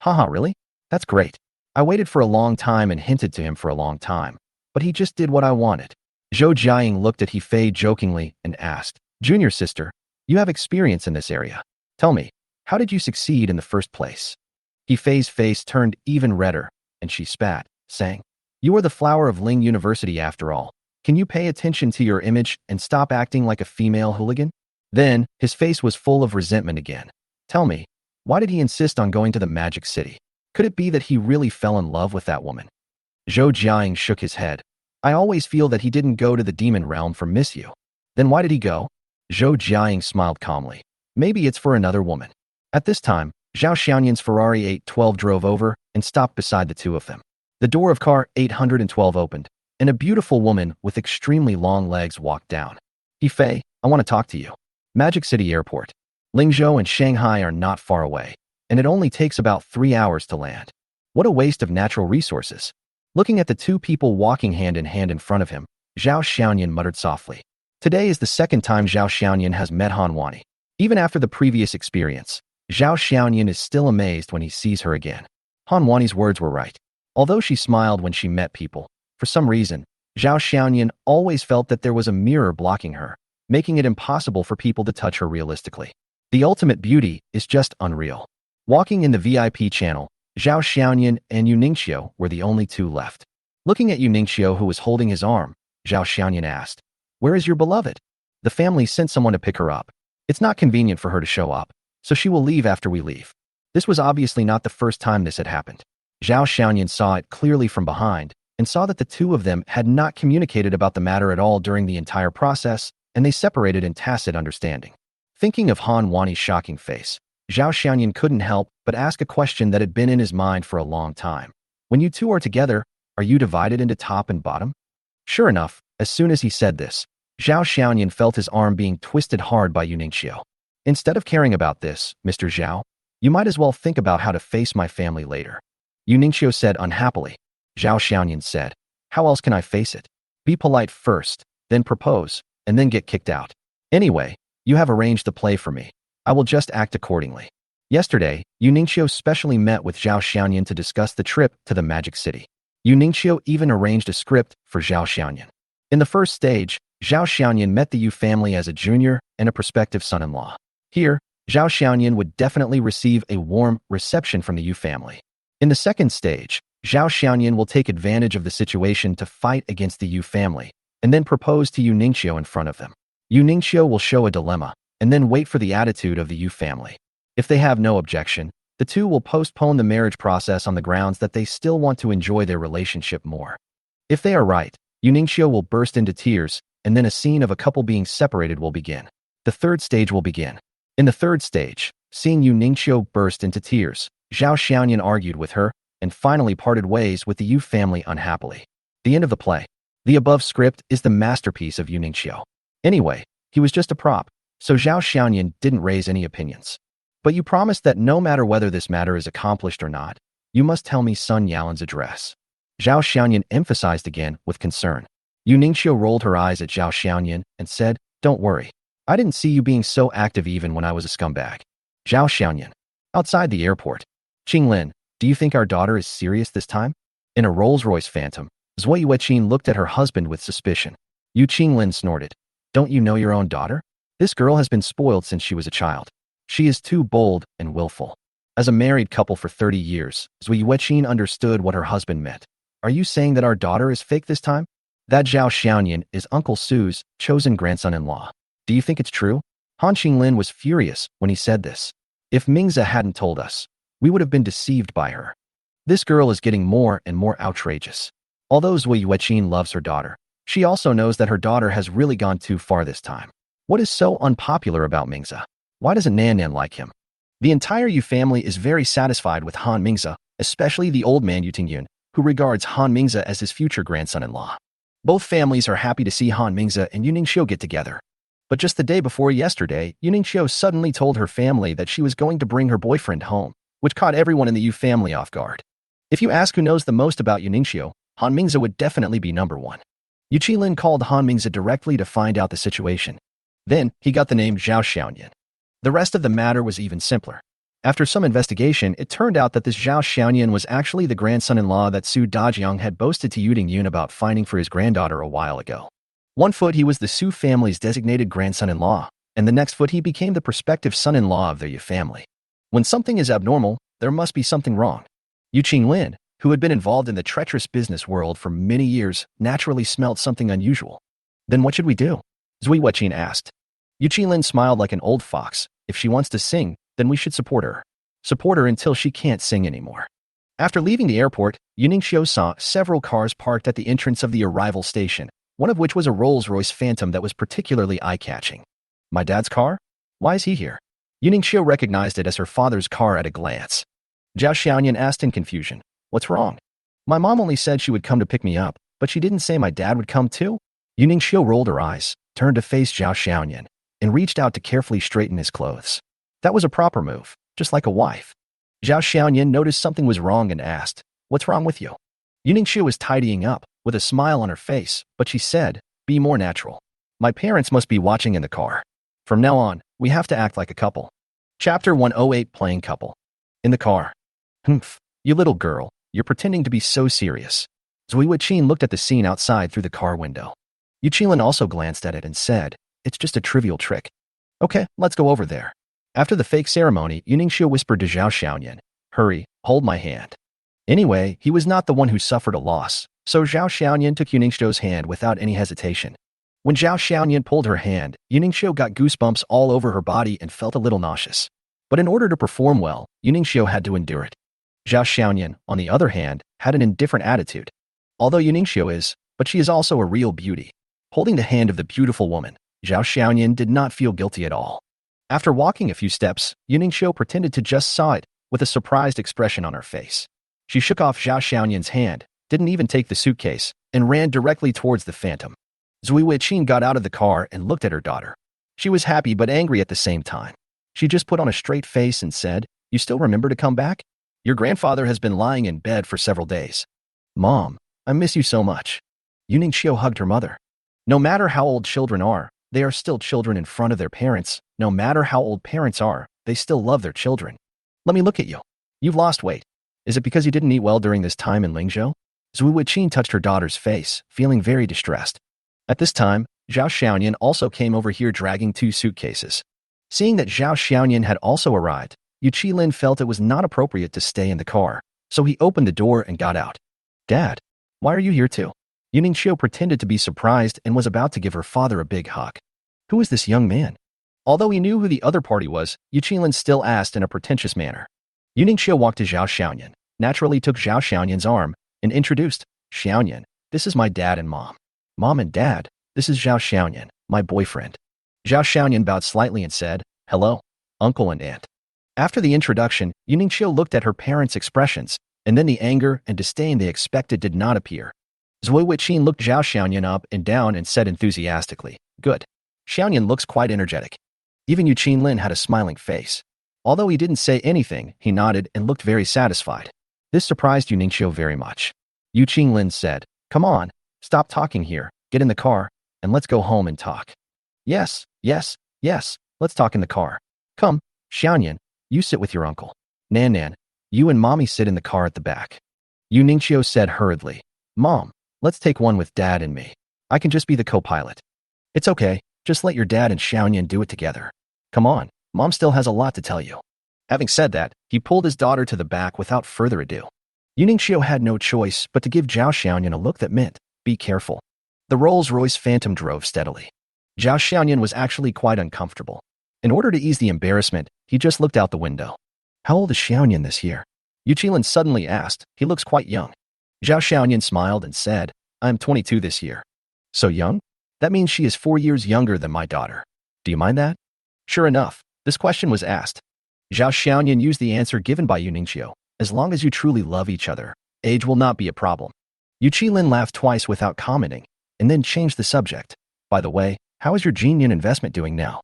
"Haha, really? That's great. I waited for a long time and hinted to him for a long time, but he just did what I wanted. Zhou Jiaying looked at He jokingly and asked, Junior sister, you have experience in this area. Tell me, how did you succeed in the first place? He face turned even redder, and she spat, saying, You are the flower of Ling University after all. Can you pay attention to your image and stop acting like a female hooligan? Then, his face was full of resentment again. Tell me, why did he insist on going to the Magic City? Could it be that he really fell in love with that woman? Zhou Jiaying shook his head. I always feel that he didn't go to the demon realm for Miss You. Then why did he go? Zhou Jiaying smiled calmly. Maybe it's for another woman. At this time, Zhao Xiaoyan's Ferrari 812 drove over and stopped beside the two of them. The door of car 812 opened, and a beautiful woman with extremely long legs walked down. He I want to talk to you. Magic City Airport. Lingzhou and Shanghai are not far away, and it only takes about 3 hours to land. What a waste of natural resources. Looking at the two people walking hand in hand in front of him, Zhao Xiaoyan muttered softly. Today is the second time Zhao Xiaoyan has met Han Wani. Even after the previous experience, Zhao Xiaoyan is still amazed when he sees her again. Han Wani's words were right. Although she smiled when she met people, for some reason, Zhao Xiaoyan always felt that there was a mirror blocking her, making it impossible for people to touch her realistically. The ultimate beauty is just unreal. Walking in the VIP channel, Zhao Xiaoyan and Yu Ningxiu were the only two left. Looking at Yu Ningxiu, who was holding his arm, Zhao Xiaoyan asked, Where is your beloved? The family sent someone to pick her up. It's not convenient for her to show up, so she will leave after we leave. This was obviously not the first time this had happened. Zhao Xiaoyan saw it clearly from behind and saw that the two of them had not communicated about the matter at all during the entire process, and they separated in tacit understanding. Thinking of Han Wani's shocking face, Zhao Xiaoyan couldn't help but ask a question that had been in his mind for a long time. When you two are together, are you divided into top and bottom? Sure enough, as soon as he said this, Zhao Xiaoyan felt his arm being twisted hard by Yu Ningxiu. Instead of caring about this, Mr. Zhao, you might as well think about how to face my family later. Yu Ningxiu said unhappily. Zhao Xiaoyan said, How else can I face it? Be polite first, then propose, and then get kicked out. Anyway, you have arranged the play for me. I will just act accordingly. Yesterday, Yu Ningxiu specially met with Zhao Xiaoyan to discuss the trip to the Magic City. Yu Ningxiu even arranged a script for Zhao Xiaoyan. In the first stage, Zhao Xiaoyan met the Yu family as a junior and a prospective son-in-law. Here, Zhao Xiaoyan would definitely receive a warm reception from the Yu family. In the second stage, Zhao Xiaoyan will take advantage of the situation to fight against the Yu family, and then propose to Yu Ningxiu in front of them. Yu Ningxiu will show a dilemma, and then wait for the attitude of the Yu family. If they have no objection, the two will postpone the marriage process on the grounds that they still want to enjoy their relationship more. If they are right, Yu Ningxiu will burst into tears, and then a scene of a couple being separated will begin. The third stage will begin. In the third stage, seeing Yu Ningxiu burst into tears, Zhao Xiaoyan argued with her, and finally parted ways with the Yu family unhappily. The end of the play. The above script is the masterpiece of Yu Ningxiu. Anyway, he was just a prop, so Zhao Xiaoyan didn't raise any opinions. But you promised that no matter whether this matter is accomplished or not, you must tell me Sun Yalan's address. Zhao Xiaoyan emphasized again with concern. Yu Ningxiu rolled her eyes at Zhao Xiaoyan and said, Don't worry. I didn't see you being so active even when I was a scumbag. Zhao Xiaoyan. Outside the airport. Qinglin, do you think our daughter is serious this time? In a Rolls-Royce Phantom, Zui Yueqin looked at her husband with suspicion. Yu Qinglin snorted. Don't you know your own daughter? This girl has been spoiled since she was a child. She is too bold and willful. As a married couple for 30 years, Zui Yueqin understood what her husband meant. Are you saying that our daughter is fake this time? That Zhao Xiaoyan is Uncle Su's chosen grandson-in-law. Do you think it's true? Han Qinglin was furious when he said this. If Mingza hadn't told us, we would have been deceived by her. This girl is getting more and more outrageous. Although Zui Yueqin loves her daughter, she also knows that her daughter has really gone too far this time. What is so unpopular about Mingza? Why doesn't Nan Nan like him? The entire Yu family is very satisfied with Han Mingza, especially the old man Yu Tingyun, who regards Han Mingza as his future grandson-in-law. Both families are happy to see Han Mingza and Yu Ningxiu get together. But just the day before yesterday, Yu Ningxiu suddenly told her family that she was going to bring her boyfriend home, which caught everyone in the Yu family off guard. If you ask who knows the most about Yu Ningxiu, Han Mingza would definitely be number one. Yu Qilin called Han Mingza directly to find out the situation. Then, he got the name Zhao Xiaoyan. The rest of the matter was even simpler. After some investigation, it turned out that this Zhao Xiaoyan was actually the grandson-in-law that Su Dajiang had boasted to Yun about finding for his granddaughter a while ago. One foot he was the Su family's designated grandson-in-law, and the next foot he became the prospective son-in-law of the Yu family. When something is abnormal, there must be something wrong. Yu Qinglin, who had been involved in the treacherous business world for many years, naturally smelled something unusual. Then what should we do? Zui Weqin asked. Yu Qinglin smiled like an old fox. If she wants to sing, then we should support her. Support her until she can't sing anymore. After leaving the airport, Yuningxiu saw several cars parked at the entrance of the arrival station, one of which was a Rolls-Royce Phantom that was particularly eye-catching. My dad's car? Why is he here? Yuningxiu recognized it as her father's car at a glance. Zhao Xiaoyan asked in confusion, what's wrong? My mom only said she would come to pick me up, but she didn't say my dad would come too? Yuningxiu rolled her eyes, turned to face Zhao Xiaoyan, and reached out to carefully straighten his clothes. That was a proper move, just like a wife. Zhao Xiaoyan noticed something was wrong and asked, what's wrong with you? Yuningxiu was tidying up, with a smile on her face, but she said, be more natural. My parents must be watching in the car. From now on, we have to act like a couple. Chapter 108 Playing Couple. In the car. Humph, you little girl, you're pretending to be so serious. Zui Weqin looked at the scene outside through the car window. Yu Qinglin also glanced at it and said, it's just a trivial trick. Okay, let's go over there. After the fake ceremony, Yuningxiu whispered to Zhao Xiaoyan, hurry, hold my hand. Anyway, he was not the one who suffered a loss, so Zhao Xiaoyan took Yuningxiu's hand without any hesitation. When Zhao Xiaoyan pulled her hand, Yuningxiu got goosebumps all over her body and felt a little nauseous. But in order to perform well, Yuningxiu had to endure it. Zhao Xiaoyan, on the other hand, had an indifferent attitude. Although Yuningxiu is, but she is also a real beauty. Holding the hand of the beautiful woman, Zhao Xiaoyan did not feel guilty at all. After walking a few steps, Yuningxiu pretended to just saw it, with a surprised expression on her face. She shook off Zhao Xiaoyan's hand, didn't even take the suitcase, and ran directly towards the Phantom. Zui Weqin got out of the car and looked at her daughter. She was happy but angry at the same time. She just put on a straight face and said, you still remember to come back? Your grandfather has been lying in bed for several days. Mom, I miss you so much. Yuningxiu hugged her mother. No matter how old children are, they are still children in front of their parents. No matter how old parents are, they still love their children. Let me look at you. You've lost weight. Is it because you didn't eat well during this time in Lingzhou? Zui Weqin touched her daughter's face, feeling very distressed. At this time, Zhao Xiaoyan also came over here dragging 2 suitcases. Seeing that Zhao Xiaoyan had also arrived, Yu Qinglin felt it was not appropriate to stay in the car, so he opened the door and got out. Dad, why are you here too? Yuningxiu pretended to be surprised and was about to give her father a big hug. Who is this young man? Although he knew who the other party was, Yu Qinglin still asked in a pretentious manner. Yuningxiu walked to Zhao Xiaoyan, naturally took Zhao Xiaoyan's arm, and introduced, Xiaoyan, this is my dad and mom. Mom and dad, this is Zhao Xiaoyan, my boyfriend. Zhao Xiaoyan bowed slightly and said, hello, uncle and aunt. After the introduction, Yuningxiu looked at her parents' expressions, and then the anger and disdain they expected did not appear. Zui Weqin looked Zhao Xiaoyan up and down and said enthusiastically, good. Xiaoyan looks quite energetic. Even Yu Qinglin had a smiling face. Although he didn't say anything, he nodded and looked very satisfied. This surprised Yuningxiu very much. Yu Qinglin said, come on, stop talking here, get in the car, and let's go home and talk. Yes, let's talk in the car. Come, Xiaoyan, you sit with your uncle. Nan, you and mommy sit in the car at the back. Yuningxiu said hurriedly, Mom, let's take one with dad and me. I can just be the co-pilot. It's okay, just let your dad and Xiaoyan do it together. Come on, mom still has a lot to tell you. Having said that, he pulled his daughter to the back without further ado. Yuningxiu had no choice but to give Zhao Xiaoyan a look that meant, be careful. The Rolls-Royce Phantom drove steadily. Zhao Xiaoyan was actually quite uncomfortable. In order to ease the embarrassment, he just looked out the window. How old is Xiaoyan this year? Yu Qinglin suddenly asked. He looks quite young. Zhao Xiaoyan smiled and said, I'm 22 this year. So young? That means she is 4 years younger than my daughter. Do you mind that? Sure enough, this question was asked. Zhao Xiaoyan used the answer given by Yuningxiu. As long as you truly love each other, age will not be a problem. Yu Qinglin laughed twice without commenting, and then changed the subject. By the way, how is your Jinyan investment doing now?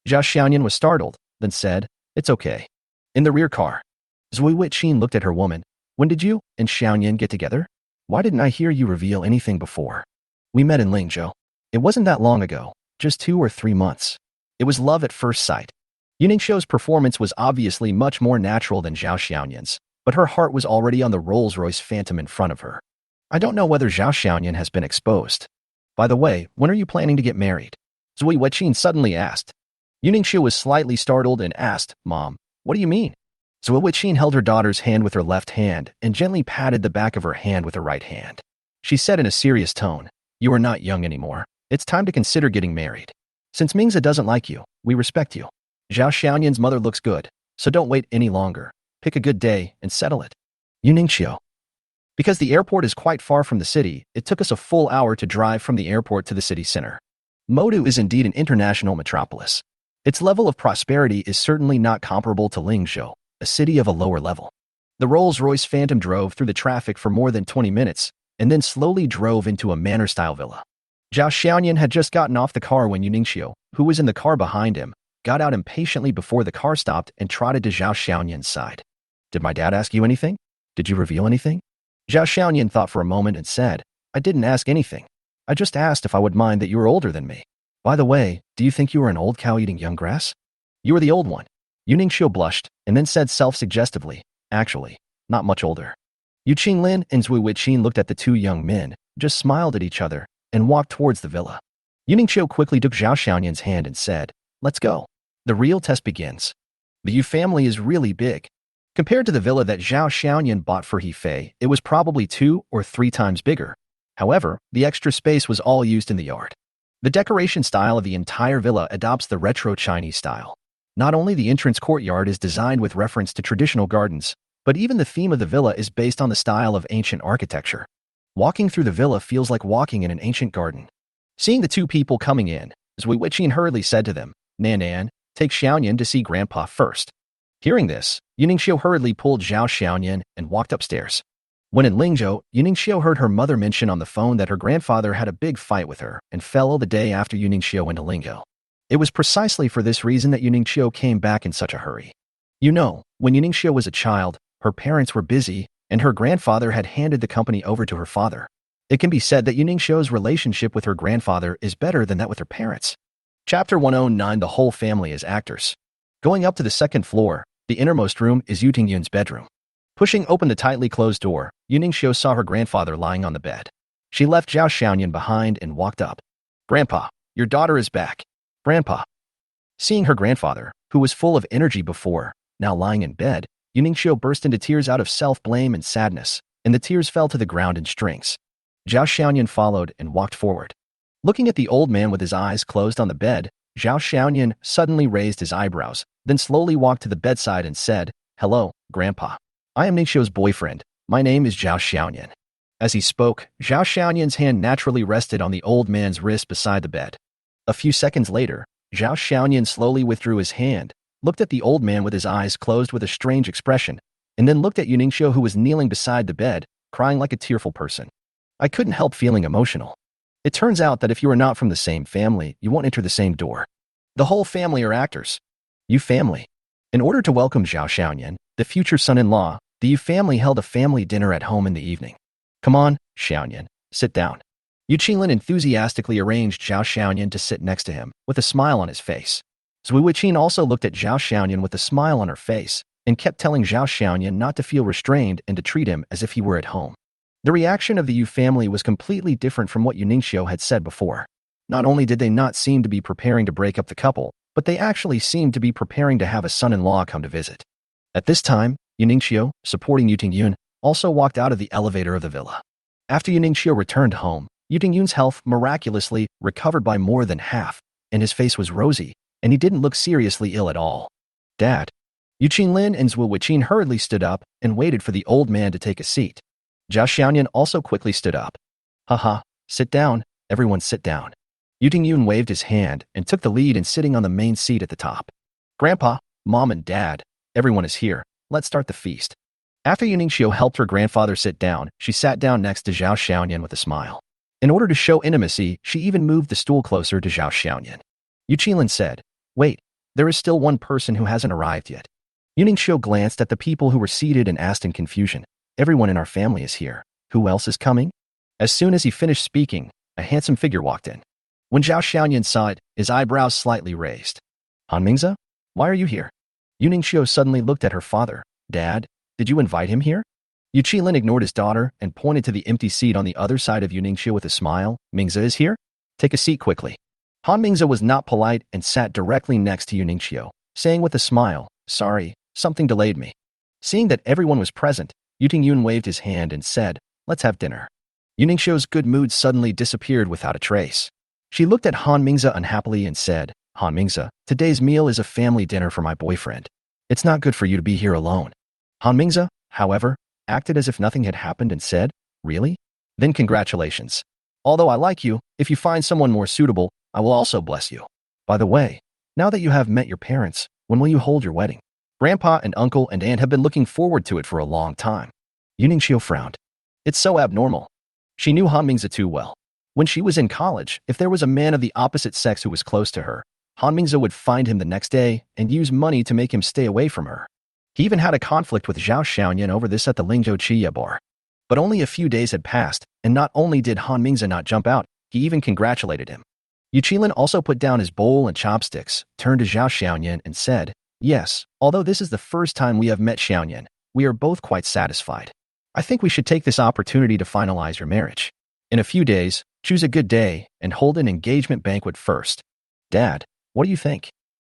Zhao Xiaoyan was startled, then said, it's okay. In the rear car. Zui Weqin looked at her woman. When did you and Xiaoyan get together? Why didn't I hear you reveal anything before? We met in Lingzhou. It wasn't that long ago, just 2 or 3 months. It was love at first sight. Yuningshou's performance was obviously much more natural than Zhao Xiaoyan's, but her heart was already on the Rolls-Royce Phantom in front of her. I don't know whether Zhao Xiaoyan has been exposed. By the way, when are you planning to get married? Zui Weqin suddenly asked. Yuningshu was slightly startled and asked, Mom, what do you mean? Zui Weqin held her daughter's hand with her left hand and gently patted the back of her hand with her right hand. She said in a serious tone, You are not young anymore. It's time to consider getting married. Since Mingza doesn't like you, we respect you. Zhao Xiaoyan's mother looks good, so don't wait any longer. Pick a good day and settle it. Yuningshu. Because the airport is quite far from the city, it took us a full hour to drive from the airport to the city center. Modu is indeed an international metropolis. Its level of prosperity is certainly not comparable to Lingzhou, a city of a lower level. The Rolls-Royce Phantom drove through the traffic for more than 20 minutes, and then slowly drove into a manor-style villa. Zhao Xiaoyan had just gotten off the car when Yuningshu, who was in the car behind him, got out impatiently before the car stopped and trotted to Zhao Xiaoyan's side. Did my dad ask you anything? Did you reveal anything? Zhao Xiaoyan thought for a moment and said, I didn't ask anything. I just asked if I would mind that you were older than me. By the way, do you think you are an old cow eating young grass? You are the old one. Yuningshu blushed and then said self-suggestively, Actually, not much older. Yu Qinglin and Zui Weqin looked at the two young men, just smiled at each other, and walked towards the villa. Yuningshu quickly took Zhao Xiaoyan's hand and said, Let's go. The real test begins. The Yu family is really big. Compared to the villa that Zhao Xiaoyan bought for He Fei, it was probably 2 or 3 times bigger. However, the extra space was all used in the yard. The decoration style of the entire villa adopts the retro Chinese style. Not only the entrance courtyard is designed with reference to traditional gardens, but even the theme of the villa is based on the style of ancient architecture. Walking through the villa feels like walking in an ancient garden. Seeing the two people coming in, Zui Weqin hurriedly said to them, Nan, take Xiaoyan to see Grandpa first. Hearing this, Yuningshu hurriedly pulled Zhao Xiaoyan and walked upstairs. When in Lingzhou, Yuningshu heard her mother mention on the phone that her grandfather had a big fight with her and fell the day after Yuningshu went to Lingzhou. It was precisely for this reason that Yuningshu came back in such a hurry. You know, when Yuningshu was a child, her parents were busy, and her grandfather had handed the company over to her father. It can be said that Yuningshu's relationship with her grandfather is better than that with her parents. Chapter 109. The whole family is actors. Going up to the second floor, the innermost room is Yu Tingyun's bedroom. Pushing open the tightly closed door, Yuningshu saw her grandfather lying on the bed. She left Zhao Xiaoyan behind and walked up. Grandpa, your daughter is back. Grandpa. Seeing her grandfather, who was full of energy before, now lying in bed, Yuningshu burst into tears out of self-blame and sadness, and the tears fell to the ground in strings. Zhao Xiaoyan followed and walked forward. Looking at the old man with his eyes closed on the bed, Zhao Xiaoyan suddenly raised his eyebrows, then slowly walked to the bedside and said, Hello, Grandpa. I am Ningxiu's boyfriend. My name is Zhao Xiaoyan. As he spoke, Zhao Xiaoyan's hand naturally rested on the old man's wrist beside the bed. A few seconds later, Zhao Xiaoyan slowly withdrew his hand, looked at the old man with his eyes closed with a strange expression, and then looked at Yuningshu, who was kneeling beside the bed, crying like a tearful person. I couldn't help feeling emotional. It turns out that if you are not from the same family, you won't enter the same door. The whole family are actors. Yu family. In order to welcome Zhao Xiaoyan, the future son-in-law, the Yu family held a family dinner at home in the evening. Come on, Xiaoyan, sit down. Yu Qinglin enthusiastically arranged Zhao Xiaoyan to sit next to him, with a smile on his face. Zui Weqin also looked at Zhao Xiaoyan with a smile on her face, and kept telling Zhao Xiaoyan not to feel restrained and to treat him as if he were at home. The reaction of the Yu family was completely different from what Yuningshu had said before. Not only did they not seem to be preparing to break up the couple, but they actually seemed to be preparing to have a son-in-law come to visit. At this time, Yuningshu, supporting Yu Tingyun, also walked out of the elevator of the villa. After Yuningshu returned home, Yu Tingyun's health miraculously recovered by more than half, and his face was rosy, and he didn't look seriously ill at all. Dad. Yu Qinglin and Zui Weqin hurriedly stood up and waited for the old man to take a seat. Zhao Xiaoyan also quickly stood up. Haha, sit down, everyone sit down. Yu Tingyun waved his hand and took the lead in sitting on the main seat at the top. Grandpa, Mom and Dad, everyone is here, let's start the feast. After Yuningshu helped her grandfather sit down, she sat down next to Zhao Xiaoyan with a smile. In order to show intimacy, she even moved the stool closer to Zhao Xiaoyan. Yu Qinglin said, Wait, there is still one person who hasn't arrived yet. Yuningshu glanced at the people who were seated and asked in confusion, Everyone in our family is here. Who else is coming? As soon as he finished speaking, a handsome figure walked in. When Zhao Xiaoyan saw it, his eyebrows slightly raised. Han Mingza? Why are you here? Yu Ningxiu suddenly looked at her father. Dad, did you invite him here? Yu Qilin ignored his daughter and pointed to the empty seat on the other side of Yu Ningxiu with a smile. Mingze is here? Take a seat quickly. Han Mingze was not polite and sat directly next to Yu Ningxiu, saying with a smile, sorry, something delayed me. Seeing that everyone was present, Yu Tingyun waved his hand and said, let's have dinner. Yu Ningxiu's good mood suddenly disappeared without a trace. She looked at Han Mingze unhappily and said, Han Mingze, today's meal is a family dinner for my boyfriend. It's not good for you to be here alone. Han Mingze, however, acted as if nothing had happened and said, really? Then congratulations. Although I like you, if you find someone more suitable, I will also bless you. By the way, now that you have met your parents, when will you hold your wedding? Grandpa and uncle and aunt have been looking forward to it for a long time. Yu Ningxiu frowned. It's so abnormal. She knew Han Mingze too well. When she was in college, if there was a man of the opposite sex who was close to her, Han Mingze would find him the next day and use money to make him stay away from her. He even had a conflict with Zhao Xiaoyan over this at the Lingzhou Chiya bar. But only a few days had passed, and not only did Han Mingze not jump out, he even congratulated him. Yu Qilin also put down his bowl and chopsticks, turned to Zhao Xiaoyan and said, yes, although this is the first time we have met Xiaoyan, we are both quite satisfied. I think we should take this opportunity to finalize your marriage. In a few days, choose a good day and hold an engagement banquet first. Dad, what do you think?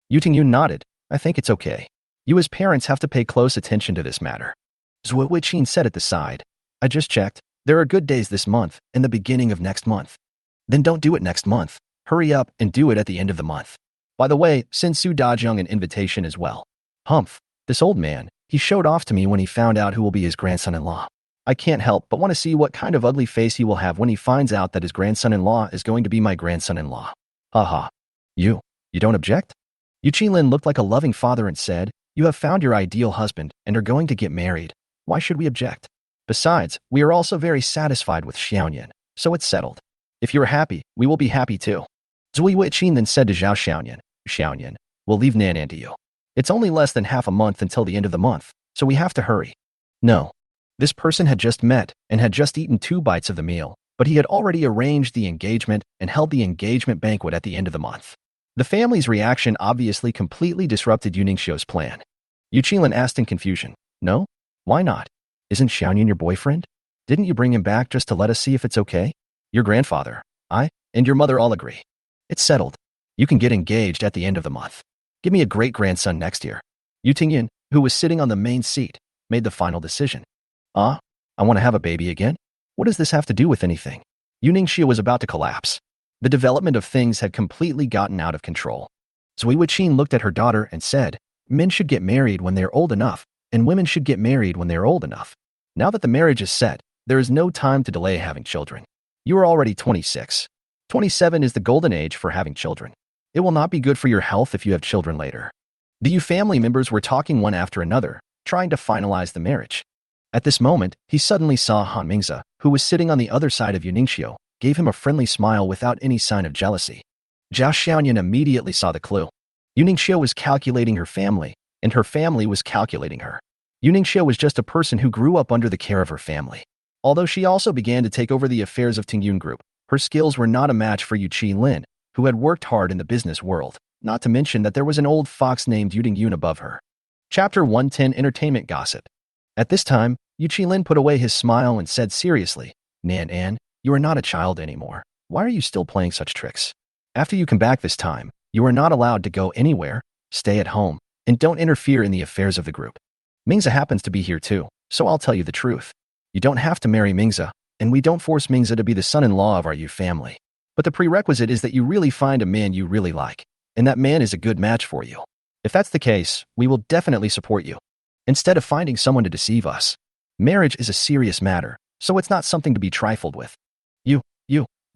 Yu Tingyun nodded. I think it's okay. You as parents have to pay close attention to this matter. Zhuo Wuqin said at the side. I just checked. There are good days this month and the beginning of next month. Then don't do it next month. Hurry up and do it at the end of the month. By the way, send Su Dajung an invitation as well. Humph, this old man, he showed off to me when he found out who will be his grandson-in-law. I can't help but want to see what kind of ugly face he will have when he finds out that his grandson-in-law is going to be my grandson-in-law. Haha. You don't object? Yu Qilin looked like a loving father and said, you have found your ideal husband and are going to get married. Why should we object? Besides, we are also very satisfied with Xiaoyan, so it's settled. If you're happy, we will be happy too. Zui Wuqin then said to Zhao Xiaoyan, Xiaoyan, we'll leave Nanan to you. It's only less than half a month until the end of the month, so we have to hurry. No. This person had just met and had just eaten 2 bites of the meal, but he had already arranged the engagement and held the engagement banquet at the end of the month. The family's reaction obviously completely disrupted Yu Ningxiu's plan. Yu Qilin asked in confusion, no? Why not? Isn't Xiaoyan your boyfriend? Didn't you bring him back just to let us see if it's okay? Your grandfather, I, and your mother all agree. It's settled. You can get engaged at the end of the month. Give me a great-grandson next year. Yu Tingyun, who was sitting on the main seat, made the final decision. I want to have a baby again? What does this have to do with anything? Yu Ningxiu was about to collapse. The development of things had completely gotten out of control. Zui Wuqin looked at her daughter and said, men should get married when they're old enough, and women should get married when they're old enough. Now that the marriage is set, there is no time to delay having children. You are already 26. 27 is the golden age for having children. It will not be good for your health if you have children later. The Yu family members were talking one after another, trying to finalize the marriage. At this moment, he suddenly saw Han Mingze, who was sitting on the other side of Yu Ningxiu, gave him a friendly smile without any sign of jealousy. Zhao Xiaoyan immediately saw the clue. Yu Ningxiu was calculating her family, and her family was calculating her. Yu Ningxiu was just a person who grew up under the care of her family. Although she also began to take over the affairs of Tingyun Group, her skills were not a match for Yu Qilin, who had worked hard in the business world, not to mention that there was an old fox named Yu Tingyun above her. Chapter 110 Entertainment Gossip. At this time, Yu Qilin put away his smile and said seriously, Nan, you are not a child anymore. Why are you still playing such tricks? After you come back this time, you are not allowed to go anywhere, stay at home, and don't interfere in the affairs of the group. Mingze happens to be here too, so I'll tell you the truth. You don't have to marry Mingze, and we don't force Mingze to be the son-in-law of our Yu family. But the prerequisite is that you really find a man you really like, and that man is a good match for you. If that's the case, we will definitely support you. Instead of finding someone to deceive us. Marriage is a serious matter, so it's not something to be trifled with.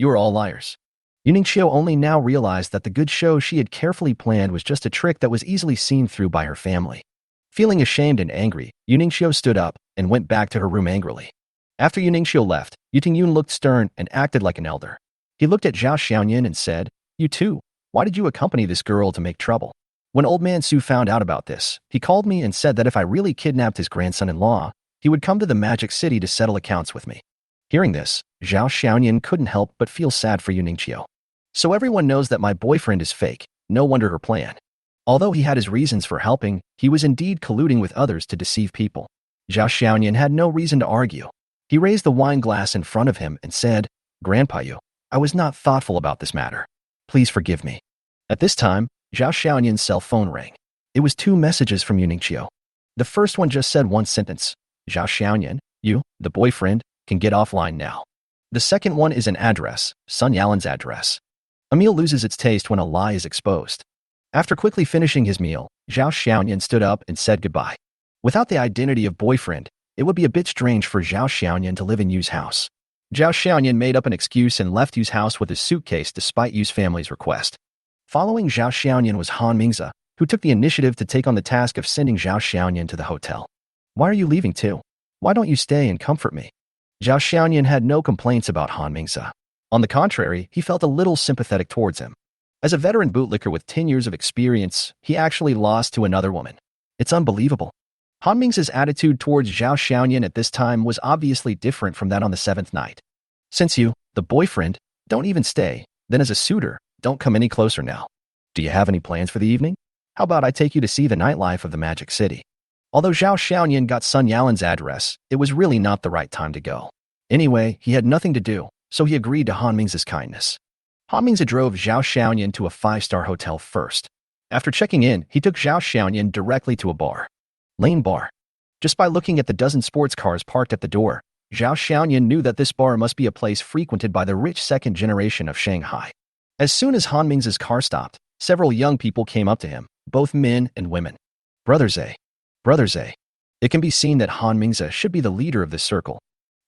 You are all liars. Yu Ningxiu only now realized that the good show she had carefully planned was just a trick that was easily seen through by her family. Feeling ashamed and angry, Yu Ningxiu stood up and went back to her room angrily. After Yu Ningxiu left, Yu Tingyun looked stern and acted like an elder. He looked at Zhao Xiaoyan and said, You too, why did you accompany this girl to make trouble? When old man Su found out about this, he called me and said that if I really kidnapped his grandson-in-law, he would come to the Magic City to settle accounts with me. Hearing this, Zhao Xiaoyan couldn't help but feel sad for Yu Ningxiu. So everyone knows that my boyfriend is fake, no wonder her plan. Although he had his reasons for helping, he was indeed colluding with others to deceive people. Zhao Xiaoyan had no reason to argue. He raised the wine glass in front of him and said, "Grandpa Yu, I was not thoughtful about this matter. Please forgive me." At this time, Zhao Xiaoyan's cell phone rang. It was 2 messages from Yuningqiu. The first one just said one sentence: "Zhao Xiaoyan, you, the boyfriend, can get offline now." The second one is an address, Sun Yalan's address. A meal loses its taste when a lie is exposed. After quickly finishing his meal, Zhao Xiaoyan stood up and said goodbye. Without the identity of boyfriend, it would be a bit strange for Zhao Xiaoyan to live in Yu's house. Zhao Xiaoyan made up an excuse and left Yu's house with his suitcase despite Yu's family's request. Following Zhao Xiaoyan was Han Mingze, who took the initiative to take on the task of sending Zhao Xiaoyan to the hotel. "Why are you leaving too? Why don't you stay and comfort me?" Zhao Xiaoyan had no complaints about Han Mingze. On the contrary, he felt a little sympathetic towards him. As a veteran bootlicker with 10 years of experience, he actually lost to another woman. It's unbelievable. Han Mingze's attitude towards Zhao Xiaoyan at this time was obviously different from that on the 7th night. "Since you, the boyfriend, don't even stay, then as a suitor, don't come any closer now. Do you have any plans for the evening? How about I take you to see the nightlife of the Magic City?" Although Zhao Xiaoyan got Sun Yalan's address, it was really not the right time to go. Anyway, he had nothing to do, so he agreed to Han Mingze's kindness. Han Mingze drove Zhao Xiaoyan to a 5-star hotel first. After checking in, he took Zhao Xiaoyan directly to a bar. Lane Bar. Just by looking at the dozen sports cars parked at the door, Zhao Xiaoyan knew that this bar must be a place frequented by the rich second generation of Shanghai. As soon as Han Mingze's car stopped, several young people came up to him, both men and women. Brothers A. Brothers A. It can be seen that Han Mingze should be the leader of this circle.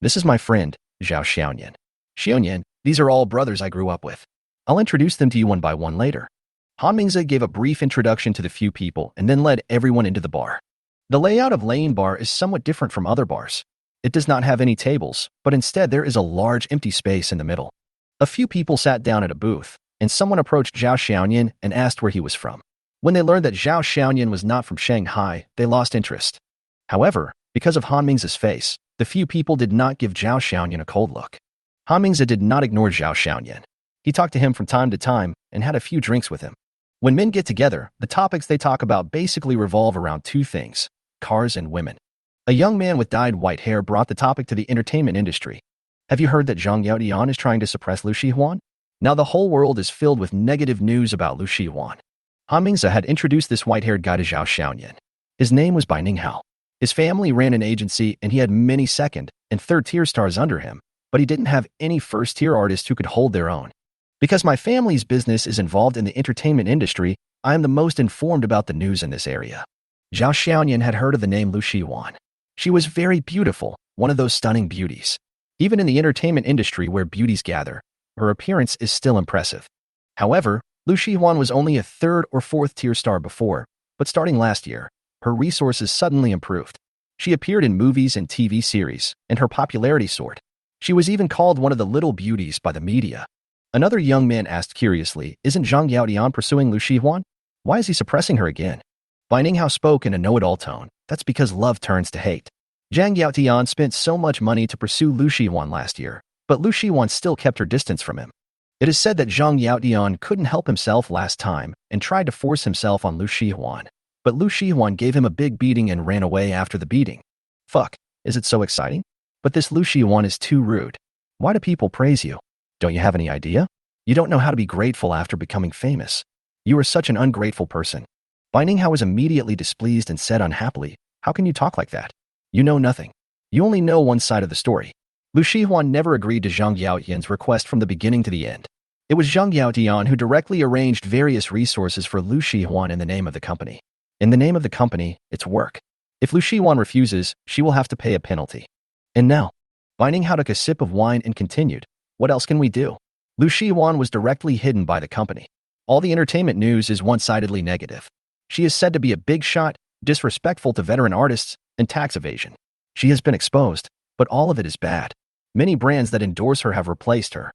"This is my friend, Zhao Xiaoyan. Xiaoyan, these are all brothers I grew up with. I'll introduce them to you one by one later." Han Mingze gave a brief introduction to the few people and then led everyone into the bar. The layout of Lane Bar is somewhat different from other bars. It does not have any tables, but instead there is a large empty space in the middle. A few people sat down at a booth, and someone approached Zhao Xiaoyan and asked where he was from. When they learned that Zhao Xiaoyan was not from Shanghai, they lost interest. However, because of Han Mingze's face, the few people did not give Zhao Xiaoyan a cold look. Han Mingze did not ignore Zhao Xiaoyan. He talked to him from time to time and had a few drinks with him. When men get together, the topics they talk about basically revolve around 2 things: cars and women. A young man with dyed white hair brought the topic to the entertainment industry. "Have you heard that Zhang Yaotian is trying to suppress Lu Shihuan?" Now the whole world is filled with negative news about Lu Shihuan. Han Mingze had introduced this white-haired guy to Zhao Xiaoyan. His name was Bai Ninghao. His family ran an agency and he had many second and third-tier stars under him, but he didn't have any first-tier artists who could hold their own. "Because my family's business is involved in the entertainment industry, I am the most informed about the news in this area." Zhao Xiaoyan had heard of the name Lu Shihuan. She was very beautiful, one of those stunning beauties. Even in the entertainment industry where beauties gather, her appearance is still impressive. However, Lu Shihuan was only a 3rd or 4th tier star before, but starting last year, her resources suddenly improved. She appeared in movies and TV series, and her popularity soared. She was even called one of the little beauties by the media. Another young man asked curiously, "Isn't Zhang Yaotian pursuing Lu Shihuan? Why is he suppressing her again?" Bai Ninghao spoke in a know-it-all tone. "That's because love turns to hate. Zhang Yaotian spent so much money to pursue Lu Shihuan last year, but Lu Shihuan still kept her distance from him. It is said that Zhang Yaotian couldn't help himself last time and tried to force himself on Lu Shihuan, but Lu Shihuan gave him a big beating and ran away after the beating. Fuck, is it so exciting? But this Lu Shihuan is too rude. Why do people praise you? Don't you have any idea? You don't know how to be grateful after becoming famous. You are such an ungrateful person." Bai Ninghao was immediately displeased and said unhappily, "How can you talk like that? You know nothing. You only know one side of the story." Lu Shihuan never agreed to Zhang Yaotian's request from the beginning to the end. It was Zhang Yaotian who directly arranged various resources for Lu Shihuan in the name of the company. In the name of the company, it's work. If Lu Shihuan refuses, she will have to pay a penalty. And now, Bai Ninghao took a sip of wine and continued, "What else can we do?" Lu Shihuan was directly hidden by the company. All the entertainment news is one-sidedly negative. She is said to be a big shot, disrespectful to veteran artists, and tax evasion. She has been exposed, but all of it is bad. Many brands that endorse her have replaced her.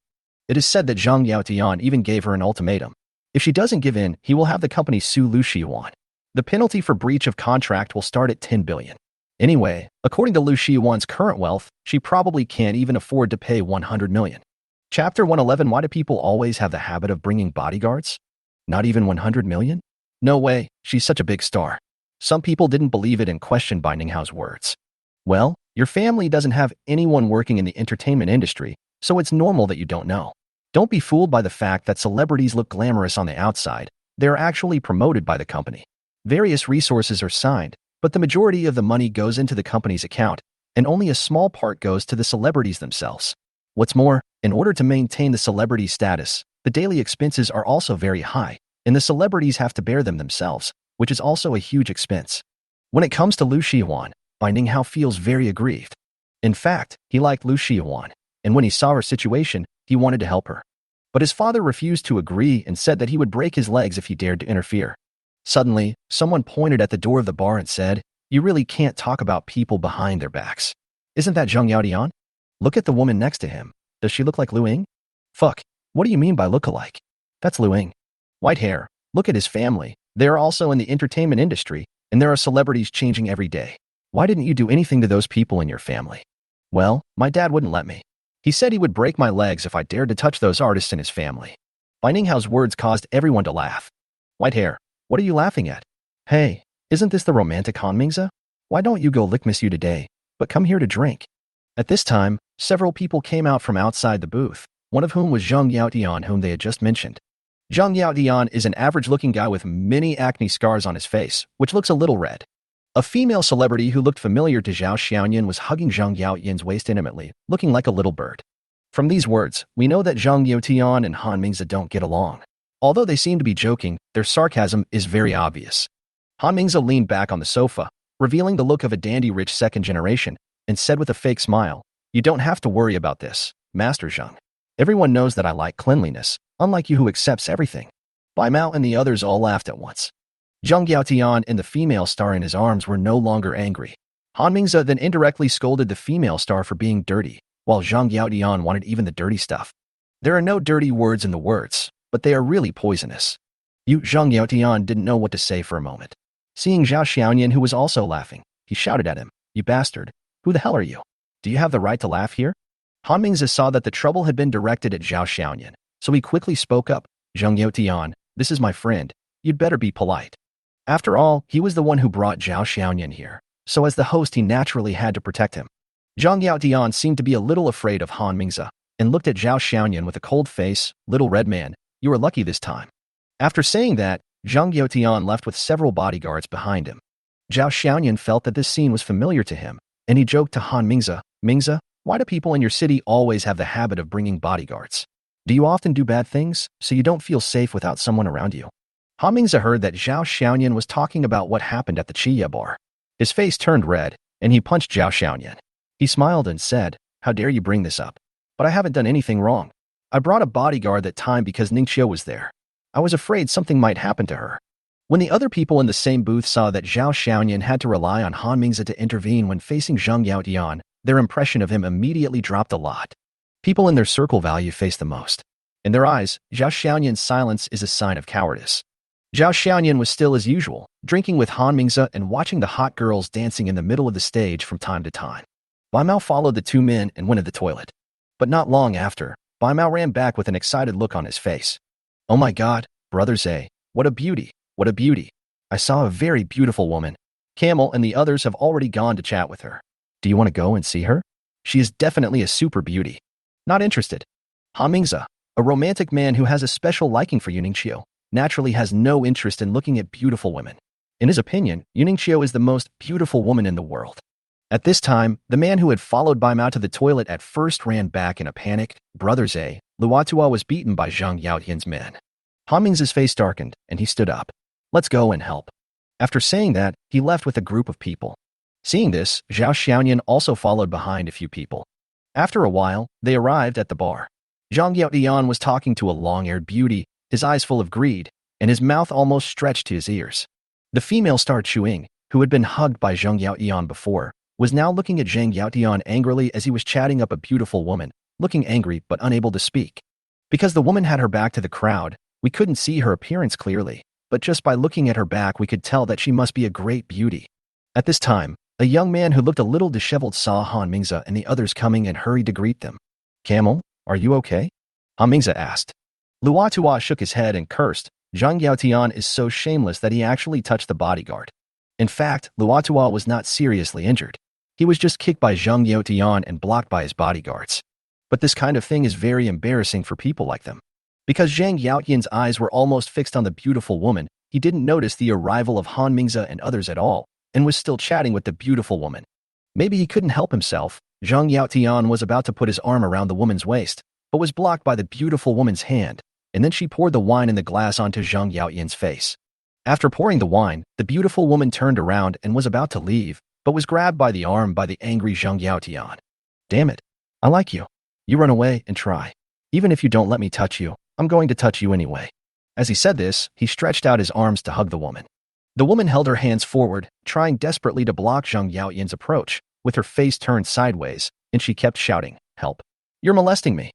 It is said that Zhang Yaotian even gave her an ultimatum. If she doesn't give in, he will have the company sue Lu Shihuan. The penalty for breach of contract will start at 10 billion. Anyway, according to Lu Shihuan's current wealth, she probably can't even afford to pay 100 million. Chapter 111. Why do people always have the habit of bringing bodyguards? Not even 100 million? No way, she's such a big star. Some people didn't believe it and questioned Bai Ninghao's words. Well, your family doesn't have anyone working in the entertainment industry, so it's normal that you don't know. Don't be fooled by the fact that celebrities look glamorous on the outside. They are actually promoted by the company. Various resources are signed, but the majority of the money goes into the company's account, and only a small part goes to the celebrities themselves. What's more, in order to maintain the celebrity status, the daily expenses are also very high, and the celebrities have to bear them themselves, which is also a huge expense. When it comes to Liu Shihuan, Bai Ninghao feels very aggrieved. In fact, he liked Liu Shihuan, and when he saw her situation, he wanted to help her. But his father refused to agree and said that he would break his legs if he dared to interfere. Suddenly, someone pointed at the door of the bar and said, "You really can't talk about people behind their backs. Isn't that Zhang Yaodian? Look at the woman next to him. Does she look like Lu Ying?" "Fuck, what do you mean by look-alike? That's Lu Ying. White hair, look at his family. They are also in the entertainment industry, and there are celebrities changing every day. Why didn't you do anything to those people in your family?" "Well, my dad wouldn't let me. He said he would break my legs if I dared to touch those artists in his family." Bai Ninghao's words caused everyone to laugh. "White hair, what are you laughing at? Hey, isn't this the romantic Han Mingze? Why don't you go lick Miss You today, but come here to drink?" At this time, several people came out from outside the booth, one of whom was Zhang Yaodian, whom they had just mentioned. Zhang Yaodian is an average-looking guy with many acne scars on his face, which looks a little red. A female celebrity who looked familiar to Zhao Xiaoyan was hugging Zhang Yaoyan's waist intimately, looking like a little bird. From these words, we know that Zhang Yaodian and Han Mingze don't get along. Although they seem to be joking, their sarcasm is very obvious. Han Mingze leaned back on the sofa, revealing the look of a dandy rich second generation, and said with a fake smile, "You don't have to worry about this, Master Zhang. Everyone knows that I like cleanliness, unlike you who accepts everything." Bai Mao and the others all laughed at once. Zhang Yaotian and the female star in his arms were no longer angry. Han Mingze then indirectly scolded the female star for being dirty, while Zhang Yaotian wanted even the dirty stuff. There are no dirty words in the words, but they are really poisonous. Zhang Yaotian didn't know what to say for a moment. Seeing Zhao Xiaoyan, who was also laughing, he shouted at him, "You bastard, who the hell are you? Do you have the right to laugh here?" Han Mingze saw that the trouble had been directed at Zhao Xiaoyan, so he quickly spoke up, "Zhang Yaotian, this is my friend. You'd better be polite." After all, he was the one who brought Zhao Xiaoyan here, so as the host he naturally had to protect him. Zhang Yaotian seemed to be a little afraid of Han Mingze, and looked at Zhao Xiaoyan with a cold face, "Little red man, you are lucky this time." After saying that, Zhang Yaotian left with several bodyguards behind him. Zhao Xiaoyan felt that this scene was familiar to him, and he joked to Han Mingze, "Mingze, why do people in your city always have the habit of bringing bodyguards? Do you often do bad things, so you don't feel safe without someone around you?" Han Mingze heard that Zhao Xiaoyan was talking about what happened at the Chiya bar. His face turned red, and he punched Zhao Xiaoyan. He smiled and said, "How dare you bring this up? But I haven't done anything wrong. I brought a bodyguard that time because Ningqiu was there. I was afraid something might happen to her." When the other people in the same booth saw that Zhao Xiaoyan had to rely on Han Mingze to intervene when facing Zhang Yaotian, their impression of him immediately dropped a lot. People in their circle value face the most. In their eyes, Zhao Xiaoyan's silence is a sign of cowardice. Zhao Xiaoyan was still as usual, drinking with Han Mingze and watching the hot girls dancing in the middle of the stage from time to time. Bai Mao followed the two men and went to the toilet. But not long after, Bai Mao ran back with an excited look on his face. "Oh my god, Brother Zay, what a beauty, what a beauty. I saw a very beautiful woman. Camel and the others have already gone to chat with her. Do you want to go and see her? She is definitely a super beauty." "Not interested." Han Mingze, a romantic man who has a special liking for Ningqiu, naturally has no interest in looking at beautiful women. In his opinion, Ningqiu is the most beautiful woman in the world. At this time, the man who had followed Bai Mao to the toilet at first ran back in a panic. Brother Zay, Luatua was beaten by Zhang Yaotian's men. Han Mingze's face darkened, and he stood up. "Let's go and help." After saying that, he left with a group of people. Seeing this, Zhao Xiaoyan also followed behind a few people. After a while, they arrived at the bar. Zhang Yaotian was talking to a long-haired beauty, his eyes full of greed, and his mouth almost stretched to his ears. The female star Chuing, who had been hugged by Zhang Yaotian before, was now looking at Zhang Yaotian angrily as he was chatting up a beautiful woman, looking angry but unable to speak. Because the woman had her back to the crowd, we couldn't see her appearance clearly, but just by looking at her back we could tell that she must be a great beauty. At this time, a young man who looked a little disheveled saw Han Mingze and the others coming and hurried to greet them. "Camel, are you okay?" Han Mingze asked. Luatua shook his head and cursed. Zhang Yaotian is so shameless that he actually touched the bodyguard. In fact, Luotua was not seriously injured. He was just kicked by Zhang Yaotian and blocked by his bodyguards. But this kind of thing is very embarrassing for people like them. Because Zhang Yaotian's eyes were almost fixed on the beautiful woman, he didn't notice the arrival of Han Mingze and others at all, and was still chatting with the beautiful woman. Maybe he couldn't help himself. Zhang Yaotian was about to put his arm around the woman's waist, but was blocked by the beautiful woman's hand, and then she poured the wine in the glass onto Zhang Yaotian's face. After pouring the wine, the beautiful woman turned around and was about to leave, but was grabbed by the arm by the angry Zhang Yaotian. Damn it. I like you. You run away and try. Even if you don't let me touch you, I'm going to touch you anyway. As he said this, he stretched out his arms to hug the woman. The woman held her hands forward, trying desperately to block Zhang Yaotian's approach, with her face turned sideways, and she kept shouting, "Help. You're molesting me."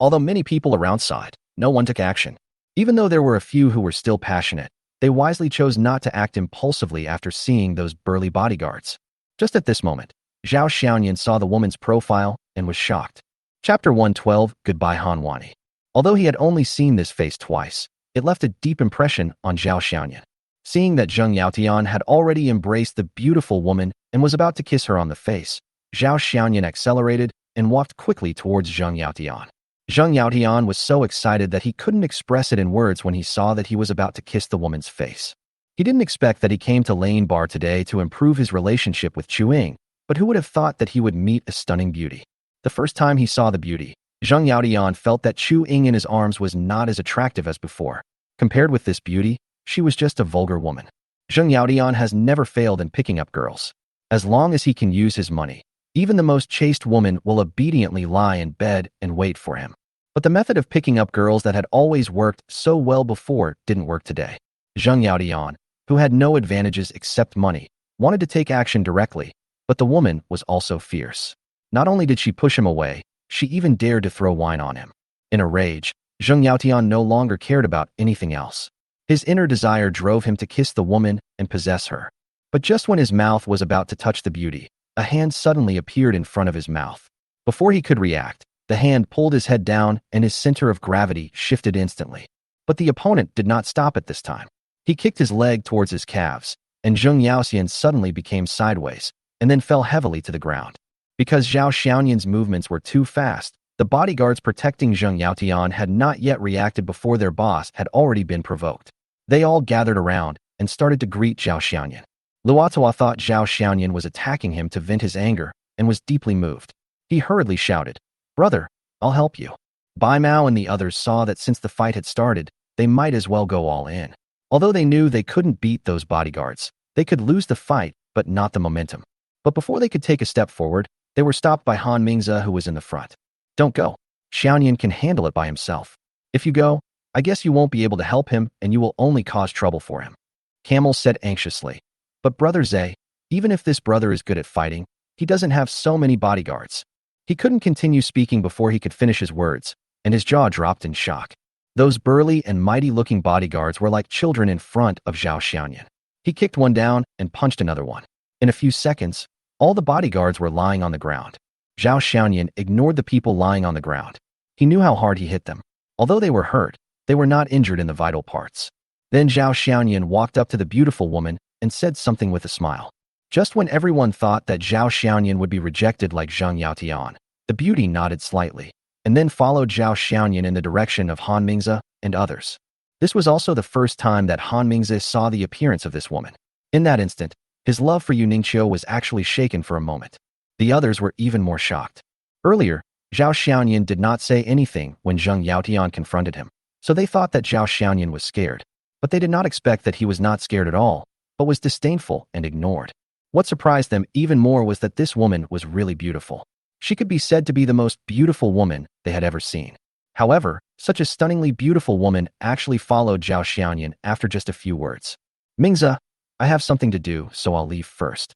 Although many people around saw it, no one took action. Even though there were a few who were still passionate, they wisely chose not to act impulsively after seeing those burly bodyguards. Just at this moment, Zhao Xiaoyan saw the woman's profile and was shocked. Chapter 112, Goodbye Hanwani. Although he had only seen this face twice, it left a deep impression on Zhao Xiaoyan. Seeing that Zhang Yaotian had already embraced the beautiful woman and was about to kiss her on the face, Zhao Xiaoyan accelerated and walked quickly towards Zhang Yaotian. Zhang Yaotian was so excited that he couldn't express it in words when he saw that he was about to kiss the woman's face. He didn't expect that he came to Lane Bar today to improve his relationship with Chu Ying, but who would have thought that he would meet a stunning beauty? The first time he saw the beauty, Zhang Yaotian felt that Chu Ying in his arms was not as attractive as before. Compared with this beauty, she was just a vulgar woman. Zhang Yaotian has never failed in picking up girls. As long as he can use his money, even the most chaste woman will obediently lie in bed and wait for him. But the method of picking up girls that had always worked so well before didn't work today. Zhang Yaotian, who had no advantages except money, wanted to take action directly, but the woman was also fierce. Not only did she push him away, she even dared to throw wine on him. In a rage, Zhang Yaotian no longer cared about anything else. His inner desire drove him to kiss the woman and possess her. But just when his mouth was about to touch the beauty, a hand suddenly appeared in front of his mouth. Before he could react, the hand pulled his head down and his center of gravity shifted instantly. But the opponent did not stop at this time. He kicked his leg towards his calves, and Zhang Yaotian suddenly became sideways, and then fell heavily to the ground. Because Zhao Xiaoyan's movements were too fast, the bodyguards protecting Zhang Yaotian had not yet reacted before their boss had already been provoked. They all gathered around and started to greet Zhao Xiaoyan. Luotua thought Zhao Xiaoyan was attacking him to vent his anger and was deeply moved. He hurriedly shouted, "Brother, I'll help you." Bai Mao and the others saw that since the fight had started, they might as well go all in. Although they knew they couldn't beat those bodyguards, they could lose the fight, but not the momentum. But before they could take a step forward, they were stopped by Han Mingze, who was in the front. "Don't go. Xiaoyan can handle it by himself. If you go, I guess you won't be able to help him and you will only cause trouble for him," Camel said anxiously. "But Brother Zay, even if this brother is good at fighting, he doesn't have so many bodyguards." He couldn't continue speaking before he could finish his words, and his jaw dropped in shock. Those burly and mighty-looking bodyguards were like children in front of Zhao Xiaoyan. He kicked one down and punched another one. In a few seconds, all the bodyguards were lying on the ground. Zhao Xiaoyan ignored the people lying on the ground. He knew how hard he hit them. Although they were hurt, they were not injured in the vital parts. Then Zhao Xiaoyan walked up to the beautiful woman and said something with a smile. Just when everyone thought that Zhao Xiaoyan would be rejected like Zhang Yaotian, the beauty nodded slightly, and then followed Zhao Xiaoyan in the direction of Han Mingze and others. This was also the first time that Han Mingze saw the appearance of this woman. In that instant, his love for Yu Ningqiu was actually shaken for a moment. The others were even more shocked. Earlier, Zhao Xiaoyan did not say anything when Zhang Yaotian confronted him, so they thought that Zhao Xiaoyan was scared. But they did not expect that he was not scared at all, but was disdainful and ignored. What surprised them even more was that this woman was really beautiful. She could be said to be the most beautiful woman they had ever seen. However, such a stunningly beautiful woman actually followed Zhao Xiaoyan after just a few words. "Mingze, I have something to do, so I'll leave first."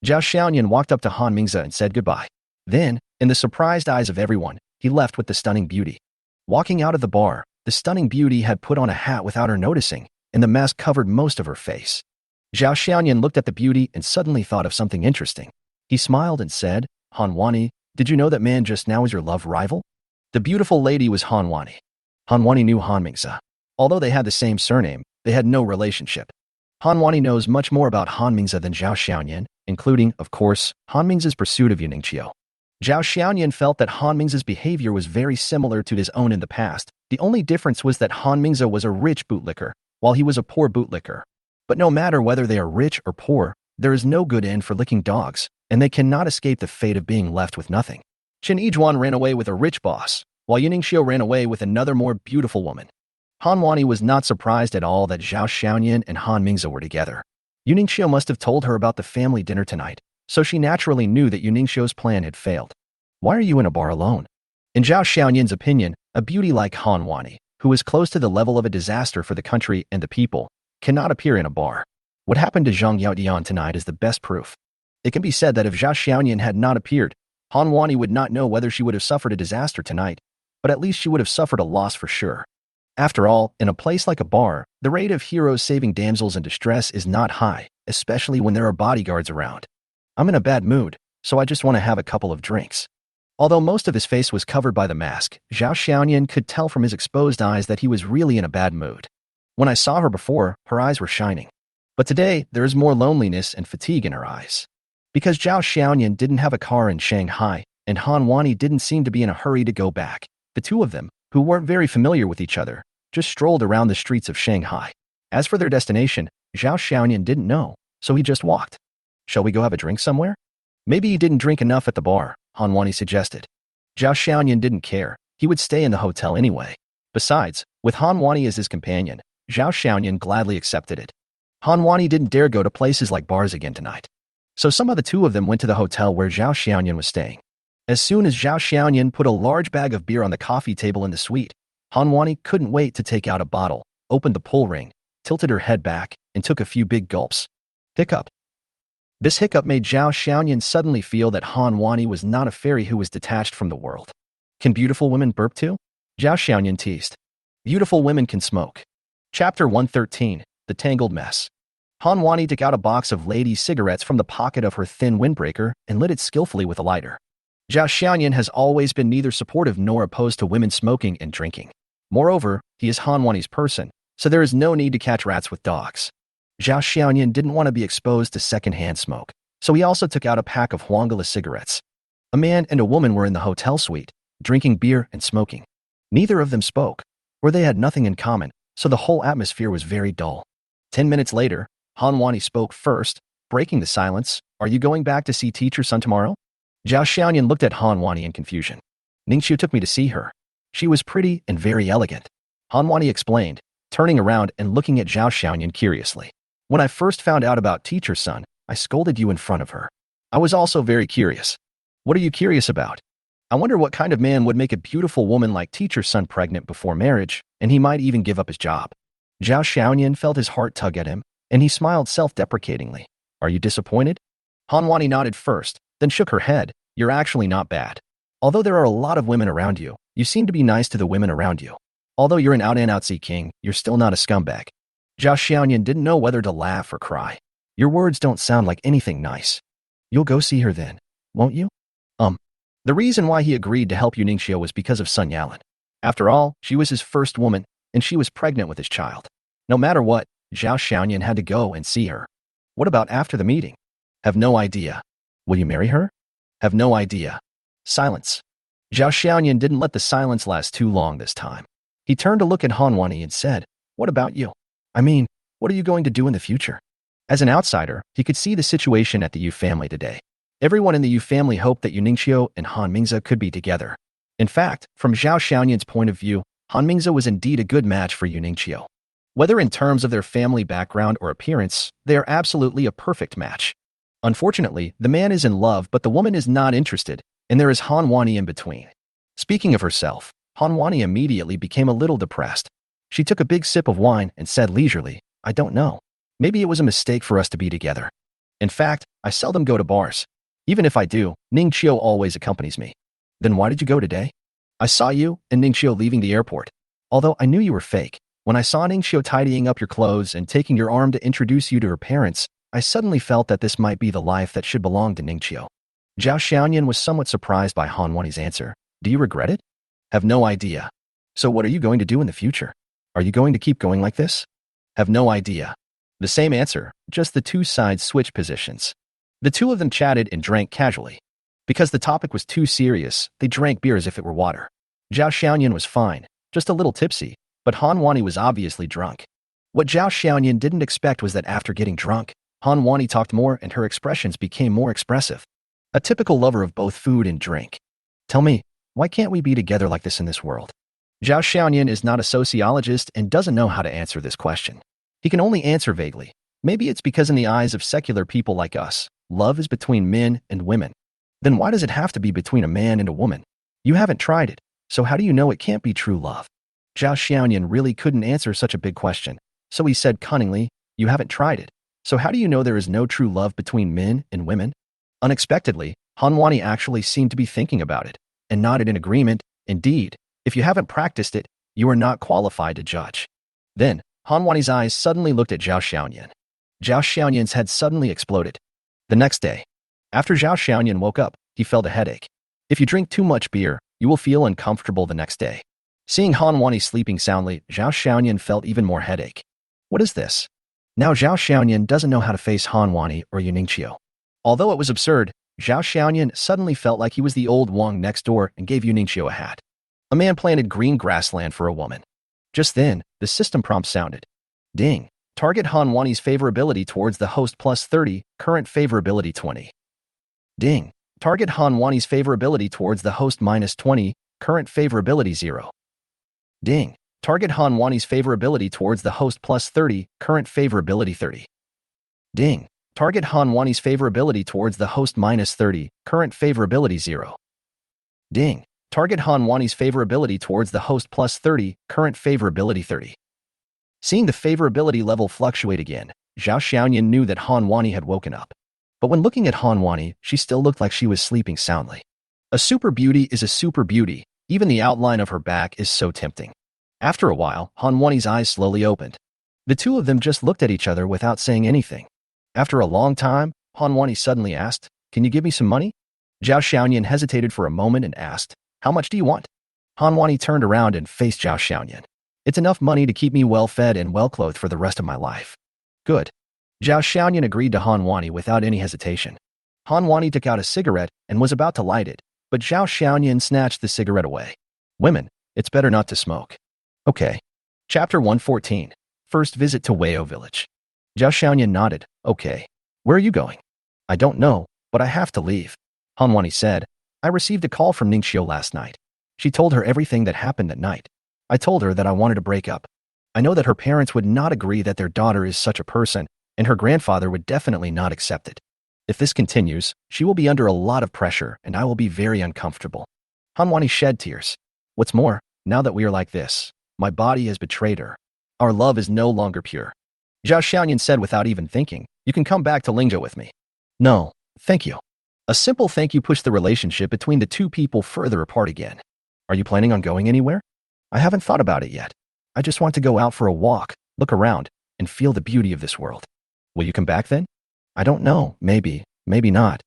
Zhao Xiaoyan walked up to Han Mingze and said goodbye. Then, in the surprised eyes of everyone, he left with the stunning beauty. Walking out of the bar, the stunning beauty had put on a hat without her noticing, and the mask covered most of her face. Zhao Xiaoyan looked at the beauty and suddenly thought of something interesting. He smiled and said, "Hanwani, did you know that man just now is your love rival?" The beautiful lady was Hanwani. Hanwani knew Han Mingze. Although they had the same surname, they had no relationship. Han Wani knows much more about Han Mingze than Zhao Xiaoyan, including, of course, Han Mingze's pursuit of Yuningqiu. Zhao Xiaoyan felt that Han Mingze's behavior was very similar to his own in the past. The only difference was that Han Mingze was a rich bootlicker, while he was a poor bootlicker. But no matter whether they are rich or poor, there is no good end for licking dogs, and they cannot escape the fate of being left with nothing. Chen Yijuan ran away with a rich boss, while Yuningqiu ran away with another more beautiful woman. Han Wani was not surprised at all that Zhao Xiaoyan and Han Mingze were together. Yuningqiu must have told her about the family dinner tonight, so she naturally knew that Yuningqiu's plan had failed. Why are you in a bar alone? In Zhao Xiaoyan's opinion, a beauty like Han Wani, who is close to the level of a disaster for the country and the people, cannot appear in a bar. What happened to Zhang Yaodian tonight is the best proof. It can be said that if Zhao Xiaoyan had not appeared, Han Wani would not know whether she would have suffered a disaster tonight, but at least she would have suffered a loss for sure. After all, in a place like a bar, the rate of heroes saving damsels in distress is not high, especially when there are bodyguards around. I'm in a bad mood, so I just want to have a couple of drinks. Although most of his face was covered by the mask, Zhao Xiaoyan could tell from his exposed eyes that he was really in a bad mood. When I saw her before, her eyes were shining. But today, there is more loneliness and fatigue in her eyes. Because Zhao Xiaoyan didn't have a car in Shanghai, and Han Wani didn't seem to be in a hurry to go back, the two of them, who weren't very familiar with each other, just strolled around the streets of Shanghai. As for their destination, Zhao Xiaoyan didn't know, so he just walked. Shall we go have a drink somewhere? Maybe he didn't drink enough at the bar, Han Wani suggested. Zhao Xiaoyan didn't care. He would stay in the hotel anyway. Besides, with Han Wani as his companion, Zhao Xiaoyan gladly accepted it. Han Wani didn't dare go to places like bars again tonight. So some of the two of them went to the hotel where Zhao Xiaoyan was staying. As soon as Zhao Xiaoyan put a large bag of beer on the coffee table in the suite, Han Wani couldn't wait to take out a bottle, opened the pull ring, tilted her head back, and took a few big gulps. Hiccup. This hiccup made Zhao Xiaoyan suddenly feel that Han Wani was not a fairy who was detached from the world. Can beautiful women burp too? Zhao Xiaoyan teased. Beautiful women can smoke. Chapter 113, The Tangled Mess. Han Wani took out a box of ladies' cigarettes from the pocket of her thin windbreaker and lit it skillfully with a lighter. Zhao Xiaoyan has always been neither supportive nor opposed to women smoking and drinking. Moreover, he is Han Wani's person, so there is no need to catch rats with dogs. Zhao Xiaoyan didn't want to be exposed to secondhand smoke, so he also took out a pack of Huanggala cigarettes. A man and a woman were in the hotel suite, drinking beer and smoking. Neither of them spoke, or they had nothing in common, so the whole atmosphere was very dull. 10 minutes later, Han Wani spoke first, breaking the silence. Are you going back to see teacher Sun tomorrow? Zhao Xiaoyan looked at Han Wani in confusion. Ningqiu took me to see her. She was pretty and very elegant. Han Wani explained, turning around and looking at Zhao Xiaoyan curiously. When I first found out about teacher Sun, I scolded you in front of her. I was also very curious. What are you curious about? I wonder what kind of man would make a beautiful woman like teacher Sun pregnant before marriage, and he might even give up his job. Zhao Xiaoyan felt his heart tug at him, and he smiled self-deprecatingly. Are you disappointed? Han Wani nodded first, then shook her head. You're actually not bad. Although there are a lot of women around you, you seem to be nice to the women around you. Although you're an out-and-out-see king, you're still not a scumbag. Zhao Xiaoyan didn't know whether to laugh or cry. Your words don't sound like anything nice. You'll go see her then, won't you? The reason why he agreed to help Yuningqiu was because of Sun Yalan. After all, she was his first woman, and she was pregnant with his child. No matter what, Zhao Xiaoyan had to go and see her. What about after the meeting? Have no idea. Will you marry her? Have no idea. Silence. Zhao Xiaoyan didn't let the silence last too long this time. He turned to look at Han Wani and said, What about you? I mean, what are you going to do in the future? As an outsider, he could see the situation at the Yu family today. Everyone in the Yu family hoped that Yuningqiu and Han Mingze could be together. In fact, from Zhao Xiaoyan's point of view, Han Mingze was indeed a good match for Yuningqiu. Whether in terms of their family background or appearance, they are absolutely a perfect match. Unfortunately, the man is in love but the woman is not interested, and there is Han Wani in between. Speaking of herself, Han Wani immediately became a little depressed. She took a big sip of wine and said leisurely, I don't know. Maybe it was a mistake for us to be together. In fact, I seldom go to bars. Even if I do, Ningqiu always accompanies me. Then why did you go today? I saw you and Ningqiu leaving the airport. Although I knew you were fake, when I saw Ningqiu tidying up your clothes and taking your arm to introduce you to her parents, I suddenly felt that this might be the life that should belong to Ningqiu. Zhao Xiaoyan was somewhat surprised by Han Wani's answer. Do you regret it? Have no idea. So what are you going to do in the future? Are you going to keep going like this? Have no idea. The same answer, just the two sides switched positions. The two of them chatted and drank casually. Because the topic was too serious, they drank beer as if it were water. Zhao Xiaoyan was fine, just a little tipsy, but Han Wani was obviously drunk. What Zhao Xiaoyan didn't expect was that after getting drunk, Han Wani talked more and her expressions became more expressive. A typical lover of both food and drink. Tell me, why can't we be together like this in this world? Zhao Xiaoyan is not a sociologist and doesn't know how to answer this question. He can only answer vaguely. Maybe it's because in the eyes of secular people like us, love is between men and women. Then why does it have to be between a man and a woman? You haven't tried it, so how do you know it can't be true love? Zhao Xiaoyan really couldn't answer such a big question, so he said cunningly, you haven't tried it, so how do you know there is no true love between men and women? Unexpectedly, Han Wani actually seemed to be thinking about it, and nodded in agreement. Indeed, if you haven't practiced it, you are not qualified to judge. Then, Han Wani's eyes suddenly looked at Zhao Xiaoyan. Zhao Xiaoyan's head suddenly exploded. The next day, after Zhao Xiaoyan woke up, he felt a headache. If you drink too much beer, you will feel uncomfortable the next day. Seeing Han Wani sleeping soundly, Zhao Xiaoyan felt even more headache. What is this? Now Zhao Xiaoyan doesn't know how to face Han Wani or Yu Ningqiu. Although it was absurd, Zhao Xiaoyan suddenly felt like he was the old Wang next door and gave Yu Ningqiu a hat. A man planted green grassland for a woman. Just then, the system prompt sounded. Ding. Target Han Wani's favorability towards the host plus 30, current favorability 20. Ding. Target Han Wani's favorability towards the host minus 20, current favorability 0. Ding. Target Han Wani's favorability towards the host plus 30, current favorability 30. Ding. Target Han Wani's favorability towards the host minus 30, current favorability 0. Ding. Target Han Wani's favorability towards the host plus 30, current favorability 30. Seeing the favorability level fluctuate again, Zhao Xiaoyan knew that Han Wani had woken up. But when looking at Han Wani, she still looked like she was sleeping soundly. A super beauty is a super beauty, even the outline of her back is so tempting. After a while, Han Wani's eyes slowly opened. The two of them just looked at each other without saying anything. After a long time, Han Wani suddenly asked, "Can you give me some money?" Zhao Xiaoyan hesitated for a moment and asked, "How much do you want?" Han Wani turned around and faced Zhao Xiaoyan. "It's enough money to keep me well-fed and well-clothed for the rest of my life." Good. Zhao Xiaoyan agreed to Han Wani without any hesitation. Han Wani took out a cigarette and was about to light it, but Zhao Xiaoyan snatched the cigarette away. Women, it's better not to smoke. Okay. Chapter 114. First visit to Weio village. Zhao Xiaoyan nodded. Okay. Where are you going? I don't know, but I have to leave. Han Wani said, I received a call from Ningqiu last night. She told her everything that happened at night. I told her that I wanted to break up. I know that her parents would not agree that their daughter is such a person, and her grandfather would definitely not accept it. If this continues, she will be under a lot of pressure and I will be very uncomfortable. Han Wani shed tears. What's more, now that we are like this, my body has betrayed her. Our love is no longer pure. Zhao Xiaoyan said without even thinking, you can come back to Lingzhou with me. No, thank you. A simple thank you pushed the relationship between the two people further apart again. Are you planning on going anywhere? I haven't thought about it yet. I just want to go out for a walk, look around, and feel the beauty of this world. Will you come back then? I don't know, maybe, maybe not.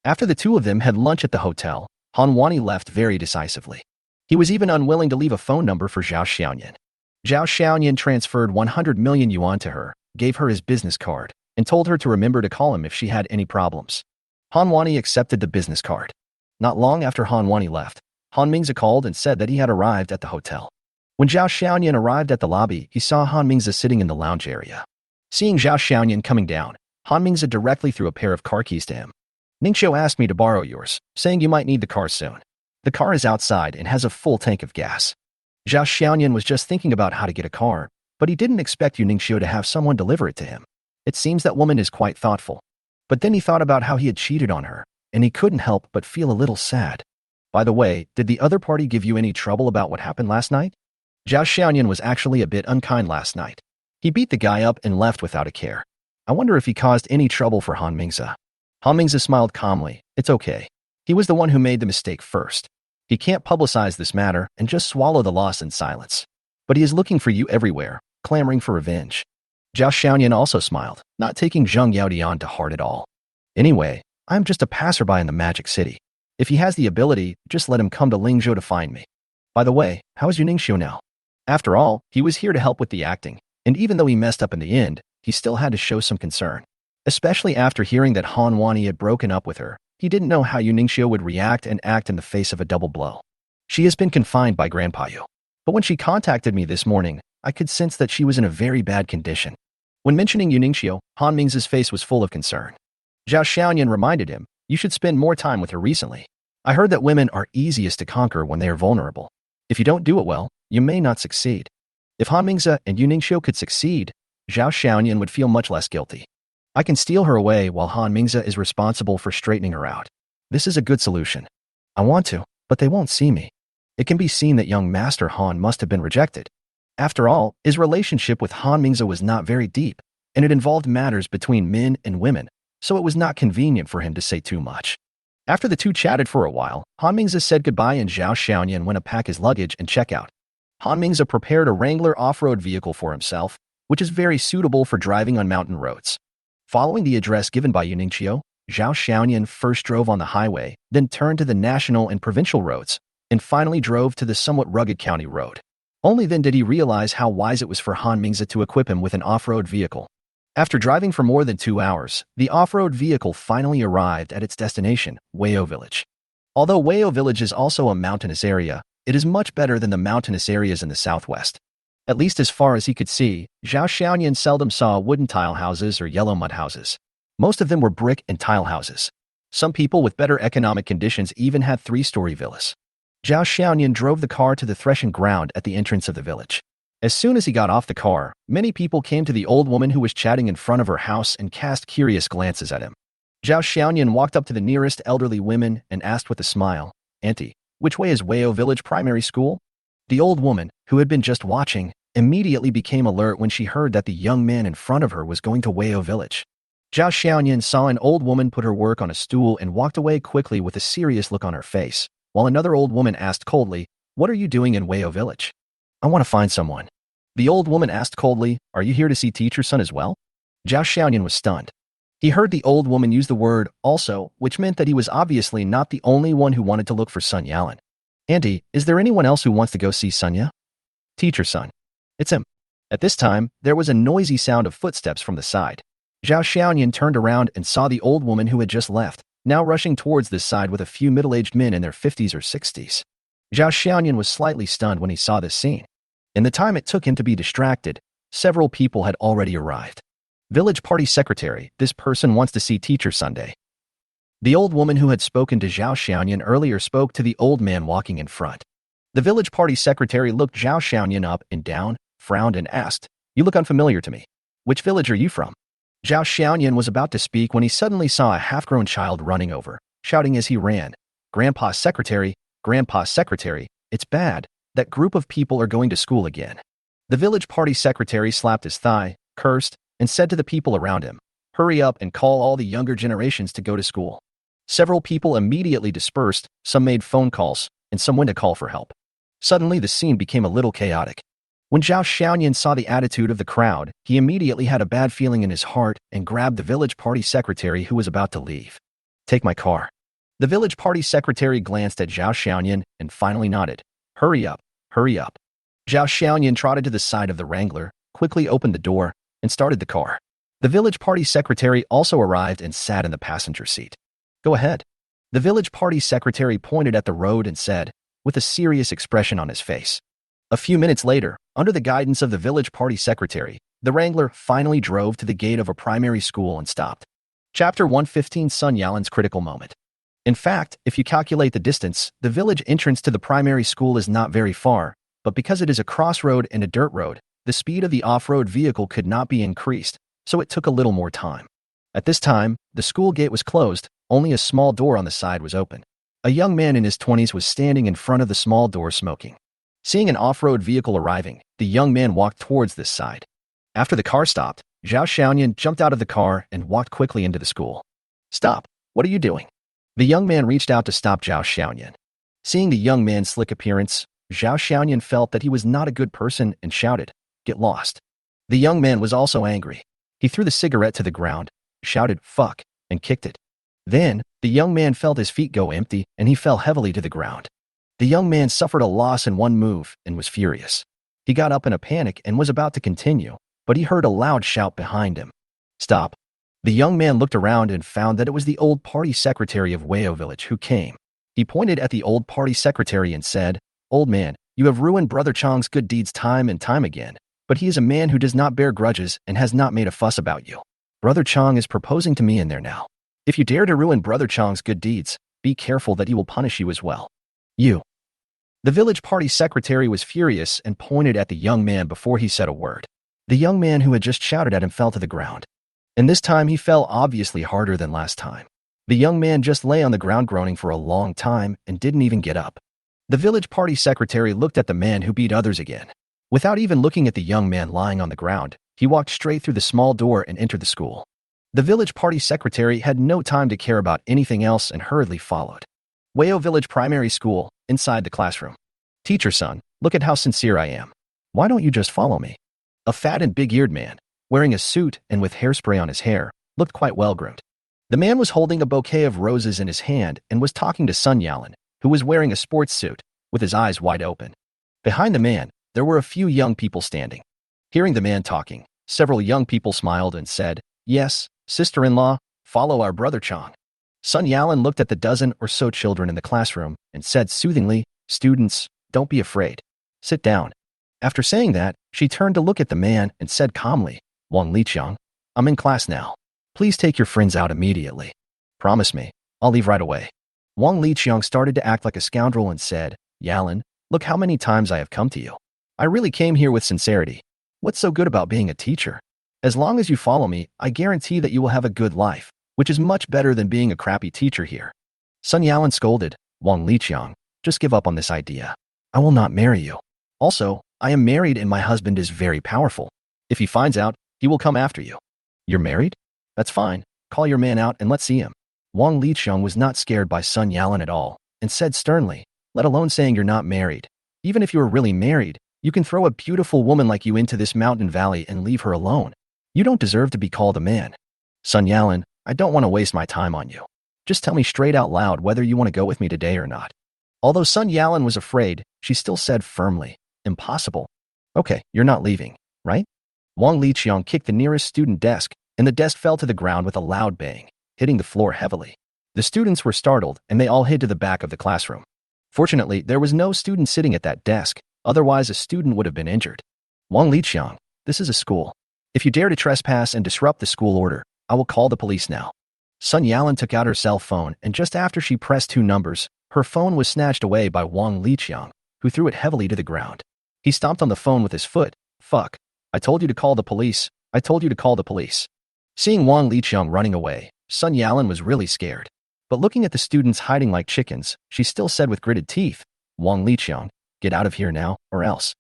After the two of them had lunch at the hotel, Han Wani left very decisively. He was even unwilling to leave a phone number for Zhao Xiaoyan. Zhao Xiaoyan transferred 100 million yuan to her, gave her his business card, and told her to remember to call him if she had any problems. Han Wani accepted the business card. Not long after Han Wani left, Han Mingzi called and said that he had arrived at the hotel. When Zhao Xiaoyan arrived at the lobby, he saw Han Mingzi sitting in the lounge area. Seeing Zhao Xiaoyan coming down, Han Mingzi directly threw a pair of car keys to him. Ningqiu asked me to borrow yours, saying you might need the car soon. The car is outside and has a full tank of gas. Zhao Xiaoyan was just thinking about how to get a car, but he didn't expect Yu Ningqiu to have someone deliver it to him. It seems that woman is quite thoughtful. But then he thought about how he had cheated on her, and he couldn't help but feel a little sad. By the way, did the other party give you any trouble about what happened last night? Zhao Xiaoyan was actually a bit unkind last night. He beat the guy up and left without a care. I wonder if he caused any trouble for Han Mingzi. Han Mingzi smiled calmly. It's okay. He was the one who made the mistake first. He can't publicize this matter and just swallow the loss in silence. But he is looking for you everywhere, clamoring for revenge. Zhao Xiaoyan also smiled, not taking Zheng Yaodian to heart at all. Anyway, I'm just a passerby in the Magic City. If he has the ability, just let him come to Lingzhou to find me. By the way, how is Yu Ningqiu now? After all, he was here to help with the acting, and even though he messed up in the end, he still had to show some concern. Especially after hearing that Han Wani had broken up with her, he didn't know how Yuningshyo would react and act in the face of a double blow. She has been confined by Grandpa Yu. But when she contacted me this morning, I could sense that she was in a very bad condition. When mentioning Yuningshyo, Han Ming's face was full of concern. Zhao Xiaoyan reminded him, "You should spend more time with her recently. I heard that women are easiest to conquer when they are vulnerable. If you don't do it well, you may not succeed." If Han Mingze and Yuningshyo could succeed, Zhao Xiaoyan would feel much less guilty. I can steal her away while Han Mingze is responsible for straightening her out. This is a good solution. I want to, but they won't see me. It can be seen that young Master Han must have been rejected. After all, his relationship with Han Mingze was not very deep, and it involved matters between men and women, so it was not convenient for him to say too much. After the two chatted for a while, Han Mingze said goodbye and Zhao Xiaoyan went to pack his luggage and check out. Han Mingze prepared a Wrangler off-road vehicle for himself, which is very suitable for driving on mountain roads. Following the address given by Yuningshyo, Zhao Xiaoyan first drove on the highway, then turned to the national and provincial roads, and finally drove to the somewhat rugged county road. Only then did he realize how wise it was for Han Mingze to equip him with an off-road vehicle. After driving for more than 2 hours, the off-road vehicle finally arrived at its destination, Weio Village. Although Weio Village is also a mountainous area, it is much better than the mountainous areas in the southwest. At least as far as he could see, Zhao Xiaoyan seldom saw wooden tile houses or yellow mud houses. Most of them were brick and tile houses. Some people with better economic conditions even had 3-story villas. Zhao Xiaoyan drove the car to the threshing ground at the entrance of the village. As soon as he got off the car, many people came to the old woman who was chatting in front of her house and cast curious glances at him. Zhao Xiaoyan walked up to the nearest elderly women and asked with a smile, "Auntie, which way is Weio Village Primary School?" The old woman, who had been just watching, immediately became alert when she heard that the young man in front of her was going to Weio Village. Zhao Xiaoyan saw an old woman put her work on a stool and walked away quickly with a serious look on her face, while another old woman asked coldly, "What are you doing in Weio Village?" "I want to find someone." The old woman asked coldly, "Are you here to see teacher's son as well?" Zhao Xiaoyan was stunned. He heard the old woman use the word "also," which meant that he was obviously not the only one who wanted to look for Sun Yalan. "Auntie, is there anyone else who wants to go see Sunya?" "Teacher's son. It's him." At this time, there was a noisy sound of footsteps from the side. Zhao Xiaoyan turned around and saw the old woman who had just left, now rushing towards this side with a few middle-aged men in their 50s or 60s. Zhao Xiaoyan was slightly stunned when he saw this scene. In the time it took him to be distracted, several people had already arrived. "Village party secretary, this person wants to see teacher Sunday." The old woman who had spoken to Zhao Xiaoyan earlier spoke to the old man walking in front. The village party secretary looked Zhao Xiaoyan up and down, frowned and asked, "You look unfamiliar to me. Which village are you from?" Zhao Xiaoyan was about to speak when he suddenly saw a half-grown child running over, shouting as he ran, Grandpa's secretary, it's bad. That group of people are going to school again." The village party secretary slapped his thigh, cursed, and said to the people around him, "Hurry up and call all the younger generations to go to school." Several people immediately dispersed, some made phone calls, and some went to call for help. Suddenly the scene became a little chaotic. When Zhao Xiaoyan saw the attitude of the crowd, he immediately had a bad feeling in his heart and grabbed the village party secretary who was about to leave. "Take my car." The village party secretary glanced at Zhao Xiaoyan and finally nodded. Hurry up, hurry up." Zhao Xiaoyan trotted to the side of the Wrangler, quickly opened the door, and started the car. The village party secretary also arrived and sat in the passenger seat. "Go ahead." The village party secretary pointed at the road and said, with a serious expression on his face. A few minutes later, under the guidance of the village party secretary, the Wrangler finally drove to the gate of a primary school and stopped. Chapter 115: Sun Yalan's critical moment. In fact, if you calculate the distance, the village entrance to the primary school is not very far, but because it is a crossroad and a dirt road, the speed of the off-road vehicle could not be increased, so it took a little more time. At this time, the school gate was closed, only a small door on the side was open. A young man in his 20s was standing in front of the small door smoking. Seeing an off-road vehicle arriving, the young man walked towards this side. After the car stopped, Zhao Xiaoyan jumped out of the car and walked quickly into the school. "Stop! What are you doing?" The young man reached out to stop Zhao Xiaoyan. Seeing the young man's slick appearance, Zhao Xiaoyan felt that he was not a good person and shouted, "Get lost." The young man was also angry. He threw the cigarette to the ground, shouted, "Fuck," and kicked it. Then, the young man felt his feet go empty and he fell heavily to the ground. The young man suffered a loss in one move and was furious. He got up in a panic and was about to continue, but he heard a loud shout behind him. Stop. The young man looked around and found that it was the old party secretary of Weo Village who came. He pointed at the old party secretary and said, "Old man, you have ruined Brother Chang's good deeds time and time again, but he is a man who does not bear grudges and has not made a fuss about you. Brother Chang is proposing to me in there now. If you dare to ruin Brother Chang's good deeds, be careful that he will punish you as well." You. The village party secretary was furious and pointed at the young man before he said a word. The young man who had just shouted at him fell to the ground. And this time he fell obviously harder than last time. The young man just lay on the ground groaning for a long time and didn't even get up. The village party secretary looked at the man who beat others again. Without even looking at the young man lying on the ground, he walked straight through the small door and entered the school. The village party secretary had no time to care about anything else and hurriedly followed. Weo Village Primary School, inside the classroom. "Teacher son, look at how sincere I am. Why don't you just follow me?" A fat and big-eared man, wearing a suit and with hairspray on his hair, looked quite well-groomed. The man was holding a bouquet of roses in his hand and was talking to Chen Yijuan, who was wearing a sports suit, with his eyes wide open. Behind the man, there were a few young people standing. Hearing the man talking, several young people smiled and said, "Yes, sister-in-law, follow our brother Chang." Chen Yijuan looked at the dozen or so children in the classroom and said soothingly, "Students, don't be afraid. Sit down." After saying that, she turned to look at the man and said calmly, "Wang Liqiang, I'm in class now. Please take your friends out immediately. Promise me, I'll leave right away." Wang Liqiang started to act like a scoundrel and said, "Yalan, look how many times I have come to you. I really came here with sincerity. What's so good about being a teacher? As long as you follow me, I guarantee that you will have a good life, which is much better than being a crappy teacher here." Chen Yijuan scolded, "Wang Liqiang, just give up on this idea. I will not marry you. Also, I am married and my husband is very powerful. If he finds out, he will come after you." "You're married? That's fine. Call your man out and let's see him." Wang Liqiang was not scared by Chen Yijuan at all and said sternly, "Let alone saying you're not married. Even if you were really married, you can throw a beautiful woman like you into this mountain valley and leave her alone. You don't deserve to be called a man. Chen Yijuan, I don't want to waste my time on you. Just tell me straight out loud whether you want to go with me today or not." Although Chen Yijuan was afraid, she still said firmly, "Impossible." "Okay, you're not leaving, right?" Wang Liqiang kicked the nearest student desk, and the desk fell to the ground with a loud bang, hitting the floor heavily. The students were startled, and they all hid to the back of the classroom. Fortunately, there was no student sitting at that desk, otherwise a student would have been injured. "Wang Liqiang, this is a school. If you dare to trespass and disrupt the school order, I will call the police now." Chen Yijuan took out her cell phone, and just after she pressed 2 numbers, her phone was snatched away by Wang Liqiang, who threw it heavily to the ground. He stomped on the phone with his foot. "Fuck. I told you to call the police. I told you to call the police." Seeing Wang Liqiang running away, Chen Yijuan was really scared. But looking at the students hiding like chickens, she still said with gritted teeth, "Wang Liqiang, get out of here now, or else."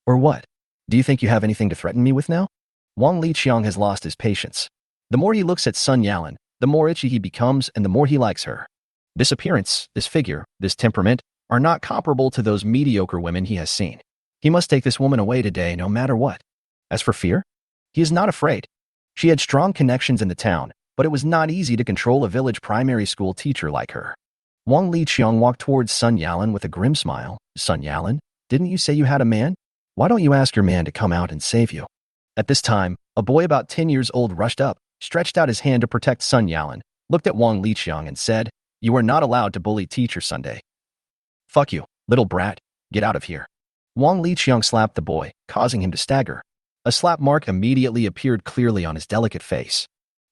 "Or what? Do you think you have anything to threaten me with now?" Wang Liqiang has lost his patience. The more he looks at Chen Yijuan, the more itchy he becomes and the more he likes her. This appearance, this figure, this temperament are not comparable to those mediocre women he has seen. He must take this woman away today no matter what. As for fear, he is not afraid. She had strong connections in the town, but it was not easy to control a village primary school teacher like her. Wang Liqiang walked towards Chen Yijuan with a grim smile. "Chen Yijuan, didn't you say you had a man? Why don't you ask your man to come out and save you?" At this time, a boy about 10 years old rushed up, stretched out his hand to protect Chen Yijuan, looked at Wang Liqiang and said, "You are not allowed to bully Teacher Sunday." "Fuck you, little brat. Get out of here." Wang Liqiang slapped the boy, causing him to stagger. A slap mark immediately appeared clearly on his delicate face.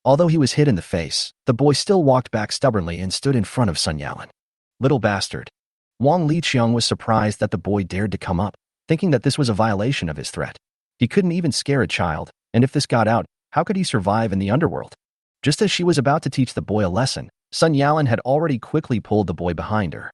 Although he was hit in the face, the boy still walked back stubbornly and stood in front of Chen Yijuan. "Little bastard." Wang Liqiang was surprised that the boy dared to come up, thinking that this was a violation of his threat. He couldn't even scare a child, and if this got out, how could he survive in the underworld? Just as she was about to teach the boy a lesson, Chen Yijuan had already quickly pulled the boy behind her.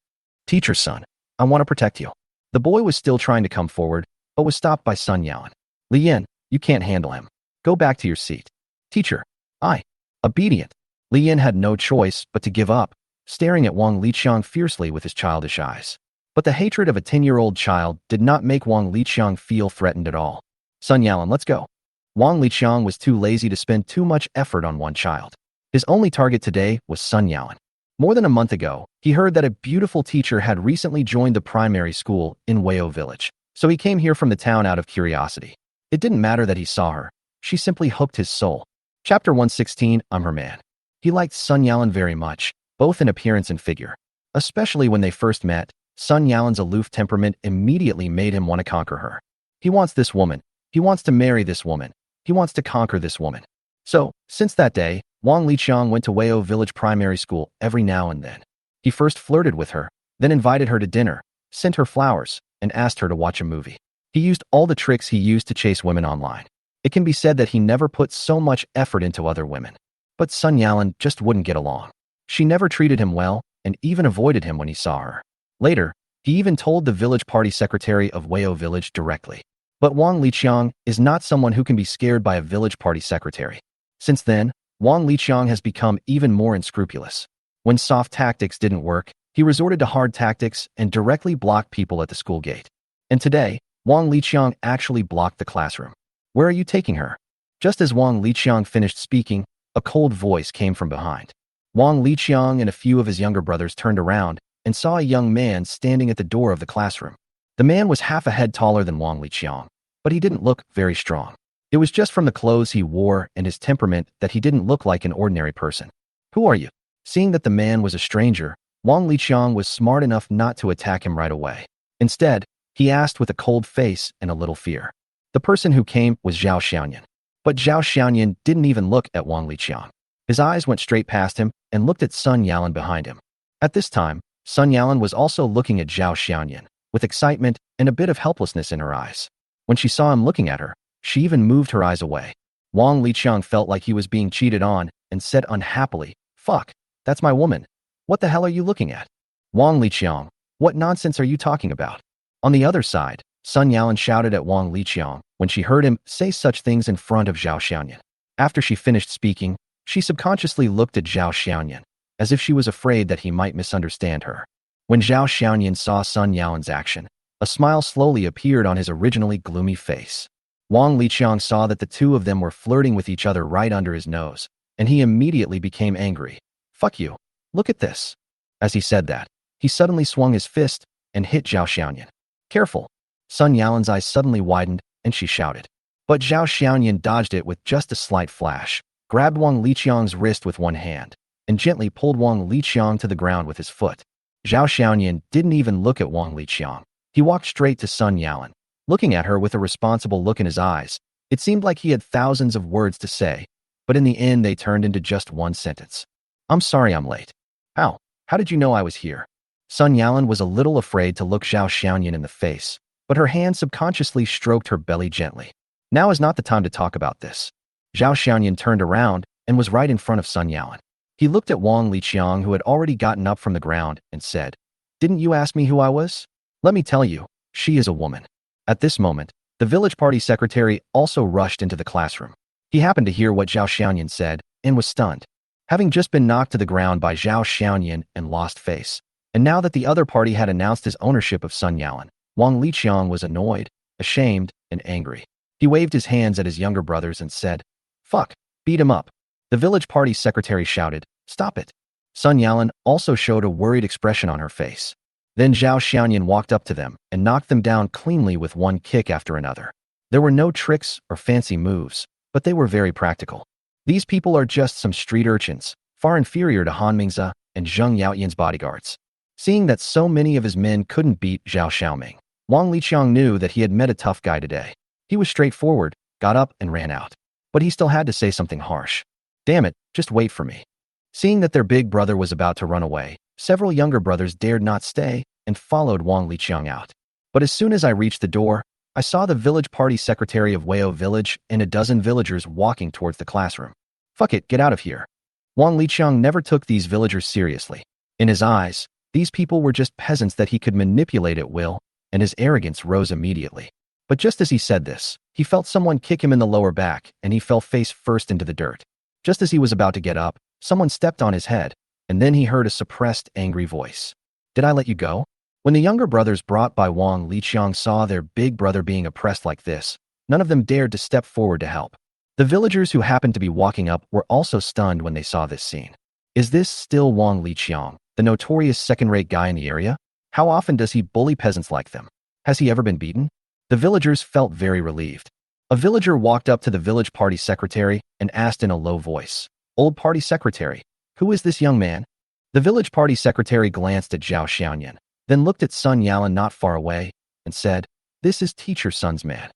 "Teacher's son, I want to protect you." The boy was still trying to come forward, but was stopped by Chen Yijuan. "Lian, you can't handle him. Go back to your seat." "Teacher, I." Obedient. Lian had no choice but to give up, staring at Wang Liqiang fiercely with his childish eyes. But the hatred of a 10-year-old child did not make Wang Liqiang feel threatened at all. "Chen Yijuan, let's go." Wang Liqiang was too lazy to spend too much effort on one child. His only target today was Chen Yijuan. More than a month ago, he heard that a beautiful teacher had recently joined the primary school in Weo Village. So he came here from the town out of curiosity. It didn't matter that he saw her. She simply hooked his soul. Chapter 116, I'm her man. He liked Sun Yalan very much, both in appearance and figure. Especially when they first met, Sun Yalan's aloof temperament immediately made him want to conquer her. He wants this woman. He wants to marry this woman. He wants to conquer this woman. So, since that day, Wang Liqiang went to Weio Village Primary School every now and then. He first flirted with her, then invited her to dinner, sent her flowers, and asked her to watch a movie. He used all the tricks he used to chase women online. It can be said that he never put so much effort into other women. But Sun Yalan just wouldn't get along. She never treated him well, and even avoided him when he saw her. Later, he even told the village party secretary of Weio Village directly. But Wang Liqiang is not someone who can be scared by a village party secretary. Since then, Wang Liqiang has become even more unscrupulous. When soft tactics didn't work, he resorted to hard tactics and directly blocked people at the school gate. And today, Wang Liqiang actually blocked the classroom. Where are you taking her? Just as Wang Liqiang finished speaking, a cold voice came from behind. Wang Liqiang and a few of his younger brothers turned around and saw a young man standing at the door of the classroom. The man was half a head taller than Wang Liqiang, but he didn't look very strong. It was just from the clothes he wore and his temperament that he didn't look like an ordinary person. Who are you? Seeing that the man was a stranger, Wang Liqiang was smart enough not to attack him right away. Instead, he asked with a cold face and a little fear. The person who came was Zhao Xiaoyan. But Zhao Xiaoyan didn't even look at Wang Liqiang. His eyes went straight past him and looked at Sun Yalan behind him. At this time, Sun Yalan was also looking at Zhao Xiaoyan, with excitement and a bit of helplessness in her eyes. When she saw him looking at her, she even moved her eyes away. Wang Liqiang felt like he was being cheated on and said unhappily, "Fuck, that's my woman. What the hell are you looking at?" Wang Liqiang, what nonsense are you talking about? On the other side, Sun Yalan shouted at Wang Liqiang when she heard him say such things in front of Zhao Xiaoyan. After she finished speaking, she subconsciously looked at Zhao Xiaoyan, as if she was afraid that he might misunderstand her. When Zhao Xiaoyan saw Sun Yalan's action, a smile slowly appeared on his originally gloomy face. Wang Liqiang saw that the two of them were flirting with each other right under his nose, and he immediately became angry. "Fuck you. Look at this." As he said that, he suddenly swung his fist and hit Zhao Xiaoyan. "Careful." Sun Yalan's eyes suddenly widened, and she shouted. But Zhao Xiaoyan dodged it with just a slight flash, grabbed Wang Liqiang's wrist with one hand, and gently pulled Wang Liqiang to the ground with his foot. Zhao Xiaoyan didn't even look at Wang Liqiang. He walked straight to Sun Yalan, looking at her with a responsible look in his eyes. It seemed like he had thousands of words to say, but in the end they turned into just one sentence. "I'm sorry I'm late." "How? How did you know I was here?" Sun Yalan was a little afraid to look Zhao Xiaoyan in the face, but her hand subconsciously stroked her belly gently. Now is not the time to talk about this. Zhao Xiaoyan turned around and was right in front of Sun Yalan. He looked at Wang Liqiang, who had already gotten up from the ground, and said, "Didn't you ask me who I was? Let me tell you, she is a woman." At this moment, the village party secretary also rushed into the classroom. He happened to hear what Zhao Xiaoyan said and was stunned. Having just been knocked to the ground by Zhao Xiaoyan and lost face, and now that the other party had announced his ownership of Sun Yalan, Wang Liqiang was annoyed, ashamed, and angry. He waved his hands at his younger brothers and said, "Fuck, beat him up." The village party secretary shouted, "Stop it." Sun Yalan also showed a worried expression on her face. Then Zhao Xiaoyan walked up to them and knocked them down cleanly with one kick after another. There were no tricks or fancy moves, but they were very practical. These people are just some street urchins, far inferior to Han Mingze and Zheng Yaoyan's bodyguards. Seeing that so many of his men couldn't beat Zhao Xiaoming, Wang Liqiang knew that he had met a tough guy today. He was straightforward, got up and ran out. But he still had to say something harsh. "Damn it, just wait for me." Seeing that their big brother was about to run away, several younger brothers dared not stay and followed Wang Liqiang out. But as soon as I reached the door, I saw the village party secretary of Weio Village and a dozen villagers walking towards the classroom. "Fuck it, get out of here." Wang Liqiang never took these villagers seriously. In his eyes, these people were just peasants that he could manipulate at will, and his arrogance rose immediately. But just as he said this, he felt someone kick him in the lower back, and he fell face first into the dirt. Just as he was about to get up, someone stepped on his head, and then he heard a suppressed, angry voice. "Did I let you go?" When the younger brothers brought by Wang Liqiang saw their big brother being oppressed like this, none of them dared to step forward to help. The villagers who happened to be walking up were also stunned when they saw this scene. Is this still Wang Liqiang, the notorious second-rate guy in the area? How often does he bully peasants like them? Has he ever been beaten? The villagers felt very relieved. A villager walked up to the village party secretary and asked in a low voice, "Old party secretary, who is this young man?" The village party secretary glanced at Zhao Xiaoyan, then looked at Sun Yalan not far away, and said, "This is Teacher Sun's man."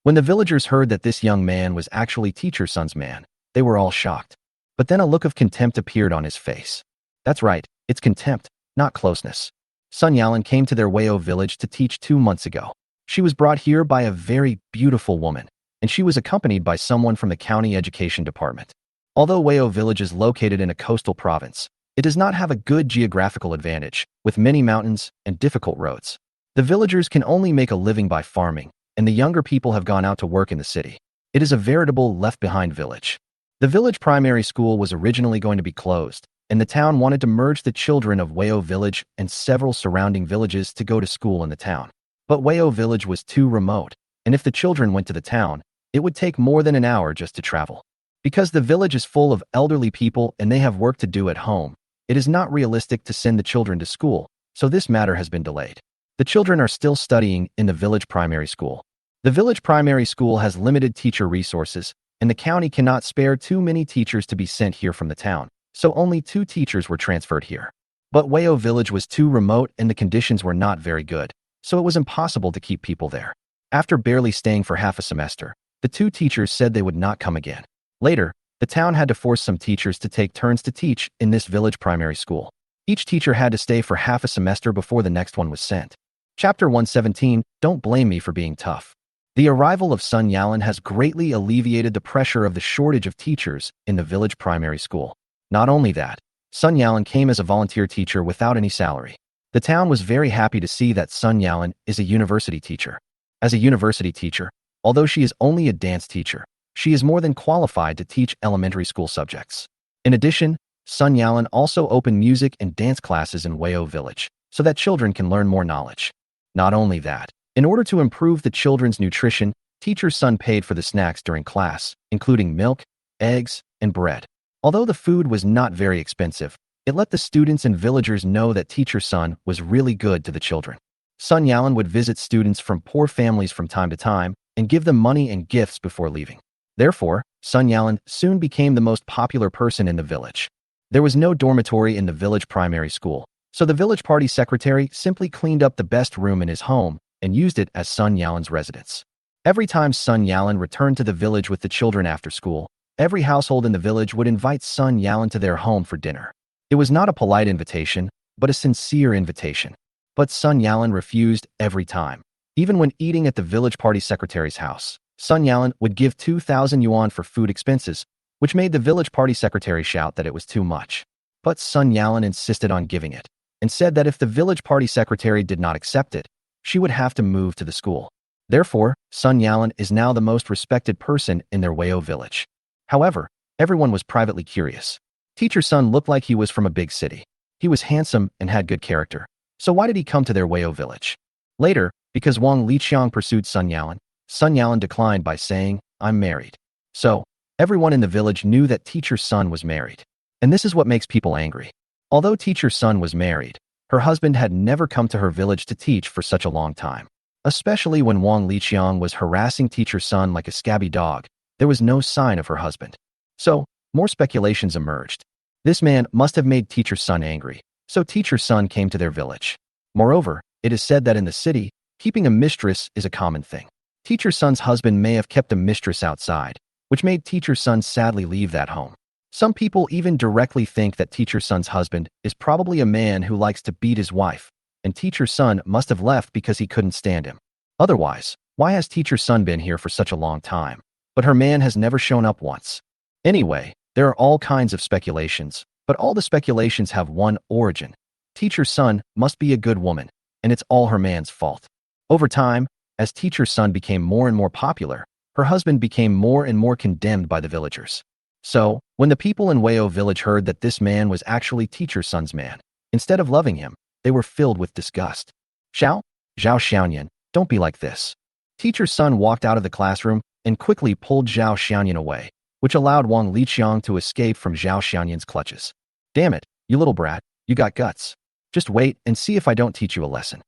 When the villagers heard that this young man was actually Teacher Sun's man, they were all shocked. But then a look of contempt appeared on his face. That's right, it's contempt, not closeness. Sun Yalan came to their Wei-O village to teach 2 months ago. She was brought here by a very beautiful woman, and she was accompanied by someone from the county education department. Although Wei-O village is located in a coastal province, it does not have a good geographical advantage, with many mountains and difficult roads. The villagers can only make a living by farming, and the younger people have gone out to work in the city. It is a veritable left-behind village. The village primary school was originally going to be closed, and the town wanted to merge the children of Wei-O village and several surrounding villages to go to school in the town. But Wei-O village was too remote, and if the children went to the town, it would take more than an hour just to travel. Because the village is full of elderly people and they have work to do at home, it is not realistic to send the children to school, so this matter has been delayed. The children are still studying in the village primary school. The village primary school has limited teacher resources, and the county cannot spare too many teachers to be sent here from the town, so only 2 teachers were transferred here. But Wei-O village was too remote and the conditions were not very good, so it was impossible to keep people there. After barely staying for half a semester, the 2 teachers said they would not come again. Later, the town had to force some teachers to take turns to teach in this village primary school. Each teacher had to stay for half a semester before the next one was sent. Chapter 117, Don't Blame Me for Being Tough. The arrival of Sun Yalan has greatly alleviated the pressure of the shortage of teachers in the village primary school. Not only that, Sun Yalan came as a volunteer teacher without any salary. The town was very happy to see that Sun Yalan is a university teacher. As a university teacher, although she is only a dance teacher, she is more than qualified to teach elementary school subjects. In addition, Sun Yalan also opened music and dance classes in Wei-O village, so that children can learn more knowledge. Not only that, in order to improve the children's nutrition, Teacher Sun paid for the snacks during class, including milk, eggs, and bread. Although the food was not very expensive, it let the students and villagers know that Teacher Sun was really good to the children. Sun Yalan would visit students from poor families from time to time and give them money and gifts before leaving. Therefore, Sun Yalan soon became the most popular person in the village. There was no dormitory in the village primary school, so the village party secretary simply cleaned up the best room in his home and used it as Sun Yalan's residence. Every time Sun Yalan returned to the village with the children after school, every household in the village would invite Sun Yalan to their home for dinner. It was not a polite invitation, but a sincere invitation. But Sun Yalan refused every time. Even when eating at the village party secretary's house, Sun Yalan would give 2,000 yuan for food expenses, which made the village party secretary shout that it was too much. But Sun Yalan insisted on giving it, and said that if the village party secretary did not accept it, she would have to move to the school. Therefore, Sun Yalan is now the most respected person in their Wei-O village. However, everyone was privately curious. Teacher Sun looked like he was from a big city. He was handsome and had good character. So why did he come to their Wei-O village? Later, because Wang Liqiang pursued Sun Yalan declined by saying, "I'm married." So, everyone in the village knew that Teacher Sun was married. And this is what makes people angry. Although Teacher Sun was married, her husband had never come to her village to teach for such a long time. Especially when Wang Liqiang was harassing Teacher Sun like a scabby dog, there was no sign of her husband. So, more speculations emerged. This man must have made Teacher Sun angry, so Teacher Sun came to their village. Moreover, it is said that in the city, keeping a mistress is a common thing. Teacher Sun's husband may have kept a mistress outside, which made Teacher Sun sadly leave that home. Some people even directly think that Teacher Sun's husband is probably a man who likes to beat his wife, and Teacher Sun must have left because he couldn't stand him. Otherwise, why has Teacher Sun been here for such a long time? But her man has never shown up once. Anyway, there are all kinds of speculations, but all the speculations have one origin. Teacher Sun must be a good woman, and it's all her man's fault. Over time, as Teacher Sun became more and more popular, her husband became more and more condemned by the villagers. So, when the people in Wei-O village heard that this man was actually Teacher Sun's man, instead of loving him, they were filled with disgust. Zhao Xiaoyan, don't be like this. Teacher Sun walked out of the classroom and quickly pulled Zhao Xiaoyan away, which allowed Wang Liqiang to escape from Zhao Xiaoyan's clutches. Damn it, you little brat, you got guts. Just wait and see if I don't teach you a lesson.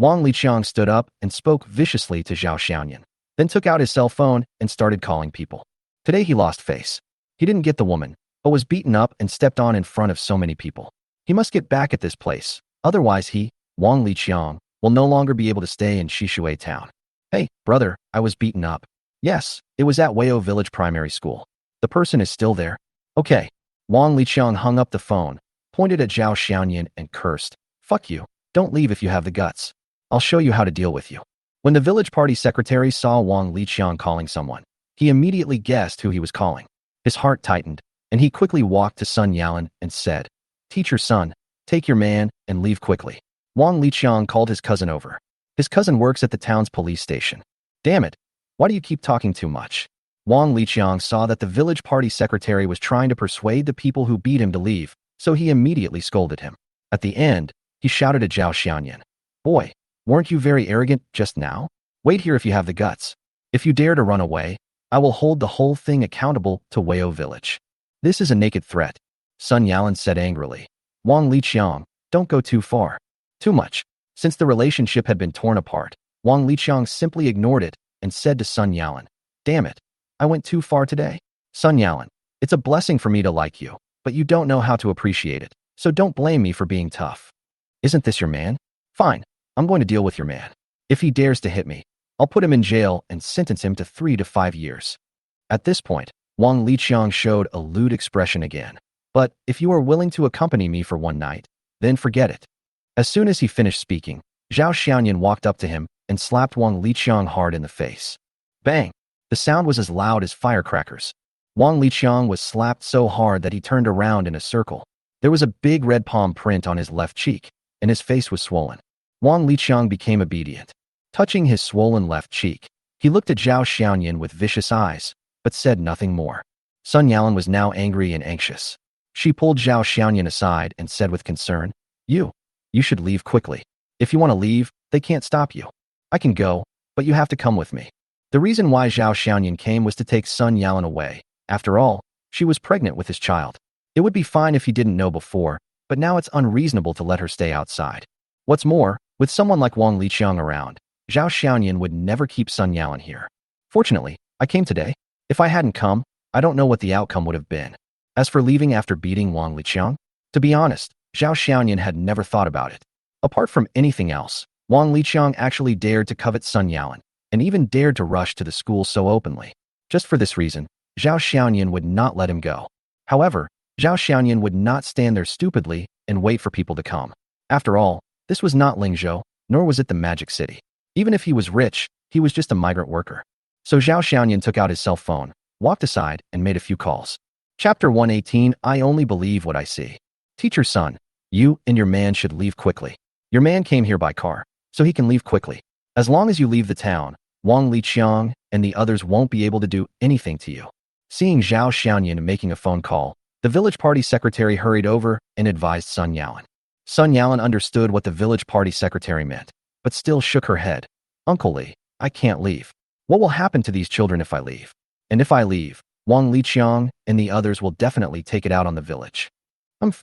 Wang Liqiang stood up and spoke viciously to Zhao Xiaoyan, then took out his cell phone and started calling people. Today he lost face. He didn't get the woman, but was beaten up and stepped on in front of so many people. He must get back at this place, otherwise he, Wang Liqiang, will no longer be able to stay in Shishui town. Hey, brother, I was beaten up. Yes, it was at Weio Village Primary School. The person is still there. Okay. Wang Liqiang hung up the phone, pointed at Zhao Xiaoyan and cursed. Fuck you. Don't leave if you have the guts. I'll show you how to deal with you. When the village party secretary saw Wang Liqiang calling someone, he immediately guessed who he was calling. His heart tightened, and he quickly walked to Sun Yalan and said, Teacher son, take your man and leave quickly. Wang Liqiang called his cousin over. His cousin works at the town's police station. Damn it. Why do you keep talking too much? Wang Liqiang saw that the village party secretary was trying to persuade the people who beat him to leave, so he immediately scolded him. At the end, he shouted at Zhao Xiaoyan. Boy, weren't you very arrogant just now? Wait here if you have the guts. If you dare to run away, I will hold the whole thing accountable to Weio Village. This is a naked threat, Sun Yalan said angrily. Wang Liqiang, don't go too far. Too much. Since the relationship had been torn apart, Wang Liqiang simply ignored it and said to Sun Yalan, Damn it, I went too far today. Sun Yalan, it's a blessing for me to like you, but you don't know how to appreciate it, so don't blame me for being tough. Isn't this your man? Fine, I'm going to deal with your man. If he dares to hit me, I'll put him in jail and sentence him to 3 to 5 years. At this point, Wang Liqiang showed a lewd expression again. But if you are willing to accompany me for one night, then forget it. As soon as he finished speaking, Zhao Xiaoyan walked up to him and slapped Wang Liqiang hard in the face. Bang! The sound was as loud as firecrackers. Wang Liqiang was slapped so hard that he turned around in a circle. There was a big red palm print on his left cheek, and his face was swollen. Wang Liqiang became obedient. Touching his swollen left cheek, he looked at Zhao Xiaoyan with vicious eyes, but said nothing more. Sun Yalan was now angry and anxious. She pulled Zhao Xiaoyan aside and said with concern, You should leave quickly. If you want to leave, they can't stop you. I can go, but you have to come with me. The reason why Zhao Xiaoyan came was to take Sun Yalan away. After all, she was pregnant with his child. It would be fine if he didn't know before, but now it's unreasonable to let her stay outside. What's more, with someone like Wang Liqiang around, Zhao Xiaoyan would never keep Sun Yalan here. Fortunately, I came today. If I hadn't come, I don't know what the outcome would have been. As for leaving after beating Wang Liqiang, to be honest, Zhao Xiaoyan had never thought about it. Apart from anything else, Wang Liqiang actually dared to covet Sun Yalan, and even dared to rush to the school so openly. Just for this reason, Zhao Xiaoyan would not let him go. However, Zhao Xiaoyan would not stand there stupidly and wait for people to come. After all, this was not Lingzhou, nor was it the Magic City. Even if he was rich, he was just a migrant worker. So Zhao Xiaoyan took out his cell phone, walked aside, and made a few calls. Chapter 118, I only believe what I see. Teacher son, you and your man should leave quickly. Your man came here by car, so he can leave quickly. As long as you leave the town, Wang Liqiang and the others won't be able to do anything to you. Seeing Zhao Xiaoyan making a phone call, the village party secretary hurried over and advised Sun Yalan. Sun Yalan understood what the village party secretary meant, but still shook her head. Uncle Li, I can't leave. What will happen to these children if I leave? And if I leave, Wang Liqiang and the others will definitely take it out on the village.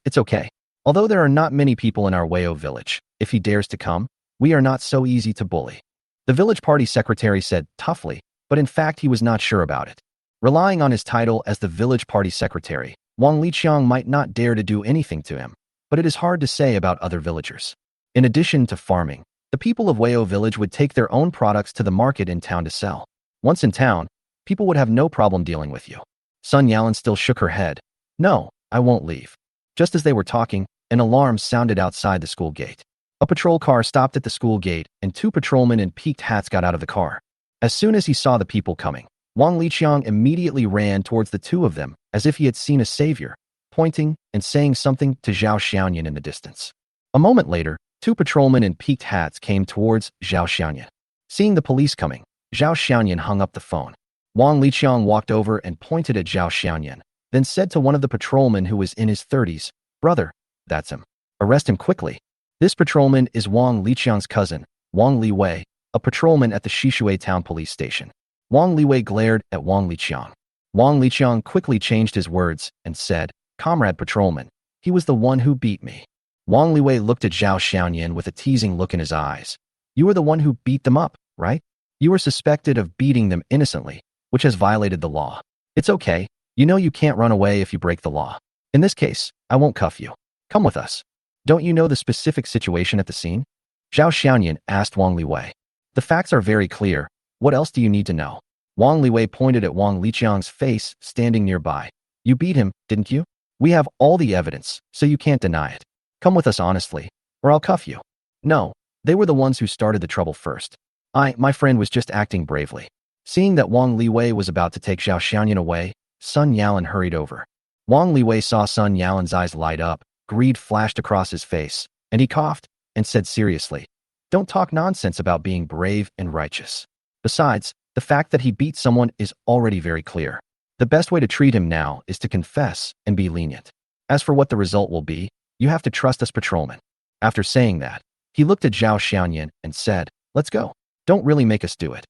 It's okay. Although there are not many people in our Weio village, if he dares to come, we are not so easy to bully. The village party secretary said toughly, but in fact he was not sure about it. Relying on his title as the village party secretary, Wang Liqiang might not dare to do anything to him, but it is hard to say about other villagers. In addition to farming, the people of Weio village would take their own products to the market in town to sell. Once in town, people would have no problem dealing with you. Sun Yalan still shook her head. No, I won't leave. Just as they were talking, an alarm sounded outside the school gate. A patrol car stopped at the school gate, and 2 patrolmen in peaked hats got out of the car. As soon as he saw the people coming, Wang Liqiang immediately ran towards the 2 of them as if he had seen a savior, pointing and saying something to Zhao Xiaoyan in the distance. A moment later, 2 patrolmen in peaked hats came towards Zhao Xiaoyan. Seeing the police coming, Zhao Xiaoyan hung up the phone. Wang Liqiang walked over and pointed at Zhao Xiaoyan, then said to one of the patrolmen who was in his 30s, Brother, that's him. Arrest him quickly. This patrolman is Wang Liqiang's cousin, Wang Liwei, a patrolman at the Shishui town police station. Wang Liwei glared at Wang Liqiang. Wang Liqiang quickly changed his words and said, Comrade patrolman, he was the one who beat me. Wang Liwei looked at Zhao Xiaoyan with a teasing look in his eyes. You were the one who beat them up, right? You were suspected of beating them innocently, which has violated the law. It's okay. You know you can't run away if you break the law. In this case, I won't cuff you. Come with us. Don't you know the specific situation at the scene? Zhao Xiaoyan asked Wang Liwei. The facts are very clear. What else do you need to know? Wang Liwei pointed at Wang Liqiang's face standing nearby. You beat him, didn't you? We have all the evidence, so you can't deny it. Come with us honestly, or I'll cuff you. No, they were the ones who started the trouble first. My friend was just acting bravely. Seeing that Wang Liwei was about to take Zhao Xiaoyan away, Sun Yalan hurried over. Wang Liwei saw Sun Yalan's eyes light up, greed flashed across his face, and he coughed and said seriously, "Don't talk nonsense about being brave and righteous. Besides, the fact that he beat someone is already very clear. The best way to treat him now is to confess and be lenient. As for what the result will be, you have to trust us patrolmen." After saying that, he looked at Zhao Xiaoyan and said, "Let's go. Don't really make us do it."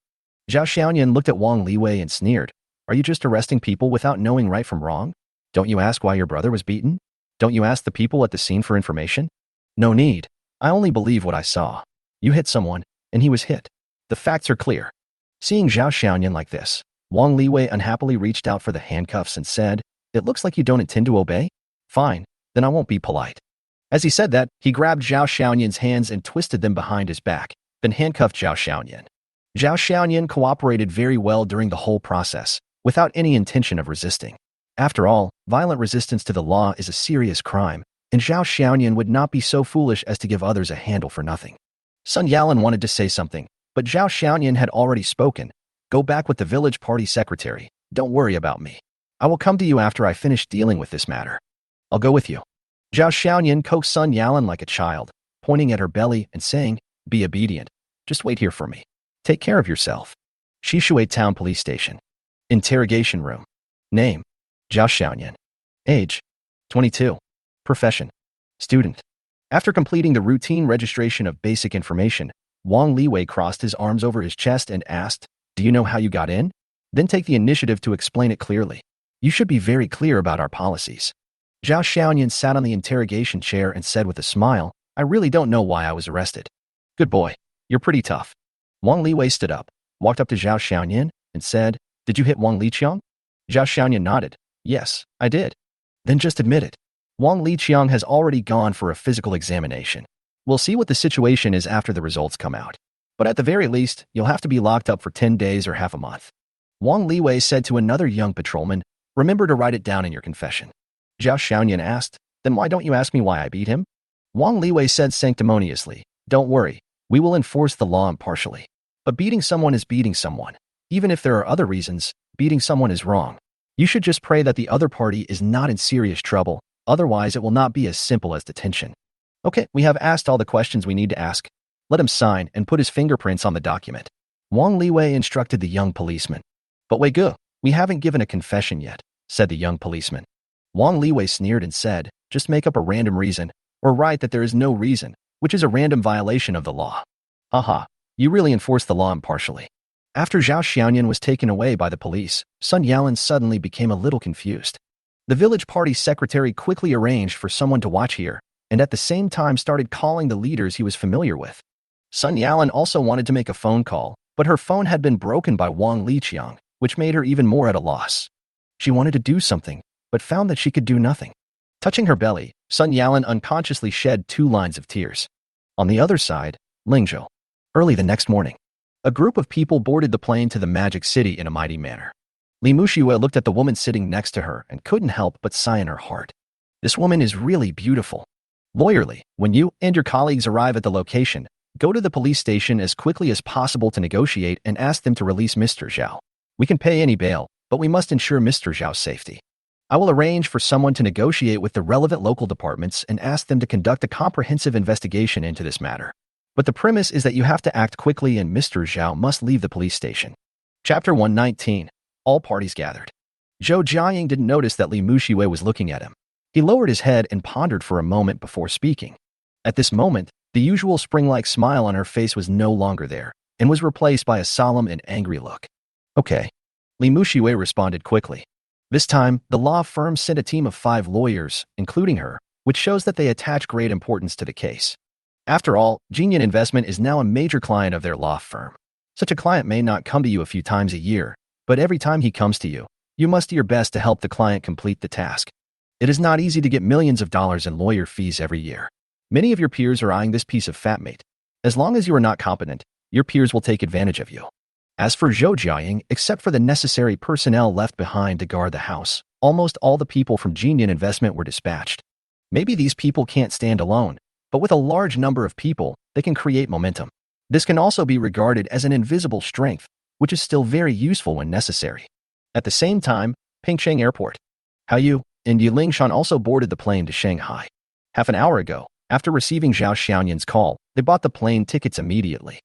Zhao Xiaoyan looked at Wang Liwei and sneered, "Are you just arresting people without knowing right from wrong? Don't you ask why your brother was beaten? Don't you ask the people at the scene for information? No need. I only believe what I saw. You hit someone, and he was hit. The facts are clear." Seeing Zhao Xiaoyan like this, Wang Liwei unhappily reached out for the handcuffs and said, "It looks like you don't intend to obey? Fine, then I won't be polite." As he said that, he grabbed Zhao Xiaoyan's hands and twisted them behind his back, then handcuffed Zhao Xiaoyan. Zhao Xiaoyan cooperated very well during the whole process, without any intention of resisting. After all, violent resistance to the law is a serious crime, and Zhao Xiaoyan would not be so foolish as to give others a handle for nothing. Sun Yalan wanted to say something, but Zhao Xiaoyan had already spoken. "Go back with the village party secretary. Don't worry about me. I will come to you after I finish dealing with this matter. I'll go with you." Zhao Xiaoyan coaxed Sun Yalan like a child, pointing at her belly and saying, "Be obedient. Just wait here for me. Take care of yourself." Shishui Town Police Station. Interrogation Room. Name: Zhao Xiaoyan. Age: 22. Profession: student. After completing the routine registration of basic information, Wang Liwei crossed his arms over his chest and asked, "Do you know how you got in? Then take the initiative to explain it clearly. You should be very clear about our policies." Zhao Xiaoyan sat on the interrogation chair and said with a smile, "I really don't know why I was arrested." "Good boy. You're pretty tough." Wang Liwei stood up, walked up to Zhao Xiaoyan, and said, "Did you hit Wang Liqiang?" Zhao Xiaoyan nodded. "Yes, I did." "Then just admit it. Wang Liqiang has already gone for a physical examination. We'll see what the situation is after the results come out. But at the very least, you'll have to be locked up for 10 days or half a month." Wang Liwei said to another young patrolman, "Remember to write it down in your confession." Zhao Xiaoyan asked, "Then why don't you ask me why I beat him?" Wang Liwei said sanctimoniously, "Don't worry. We will enforce the law impartially. But beating someone is beating someone. Even if there are other reasons, beating someone is wrong. You should just pray that the other party is not in serious trouble, otherwise it will not be as simple as detention." "Okay, we have asked all the questions we need to ask. Let him sign and put his fingerprints on the document." Wang Liwei instructed the young policeman. "But wait, go. We haven't given a confession yet," said the young policeman. Wang Liwei sneered and said, "Just make up a random reason, or write that there is no reason, which is a random violation of the law." Haha, you really enforce the law impartially. After Zhao Xiaoyan was taken away by the police, Sun Yalan suddenly became a little confused. The village party secretary quickly arranged for someone to watch here, and at the same time started calling the leaders he was familiar with. Sun Yalan also wanted to make a phone call, but her phone had been broken by Wang Liqiang, which made her even more at a loss. She wanted to do something, but found that she could do nothing. Touching her belly, Sun Yalan unconsciously shed 2 lines of tears. On the other side, Lingzhou. Early the next morning, a group of people boarded the plane to the Magic City in a mighty manner. Li Muxiue looked at the woman sitting next to her and couldn't help but sigh in her heart. This woman is really beautiful. Lawyerly, when you and your colleagues arrive at the location, go to the police station as quickly as possible to negotiate and ask them to release Mr. Zhao. We can pay any bail, but we must ensure Mr. Zhao's safety. I will arrange for someone to negotiate with the relevant local departments and ask them to conduct a comprehensive investigation into this matter. But the premise is that you have to act quickly and Mr. Zhao must leave the police station. Chapter 119. All parties gathered. Zhou Jiaying didn't notice that Li Muxiue was looking at him. He lowered his head and pondered for a moment before speaking. At this moment, the usual spring-like smile on her face was no longer there, and was replaced by a solemn and angry look. "Okay." Li Muxiue responded quickly. This time, the law firm sent a team of 5 lawyers, including her, which shows that they attach great importance to the case. After all, Jinyan Investment is now a major client of their law firm. Such a client may not come to you a few times a year, but every time he comes to you, you must do your best to help the client complete the task. It is not easy to get millions of dollars in lawyer fees every year. Many of your peers are eyeing this piece of fat meat. As long as you are not competent, your peers will take advantage of you. As for Zhou Jiaying, except for the necessary personnel left behind to guard the house, almost all the people from Jinyan Investment were dispatched. Maybe these people can't stand alone, but with a large number of people, they can create momentum. This can also be regarded as an invisible strength, which is still very useful when necessary. At the same time, Pingcheng Airport. Hao Yu and Yu Lingshan also boarded the plane to Shanghai. Half an hour ago, after receiving Zhao Xiaoyan's call, they bought the plane tickets immediately.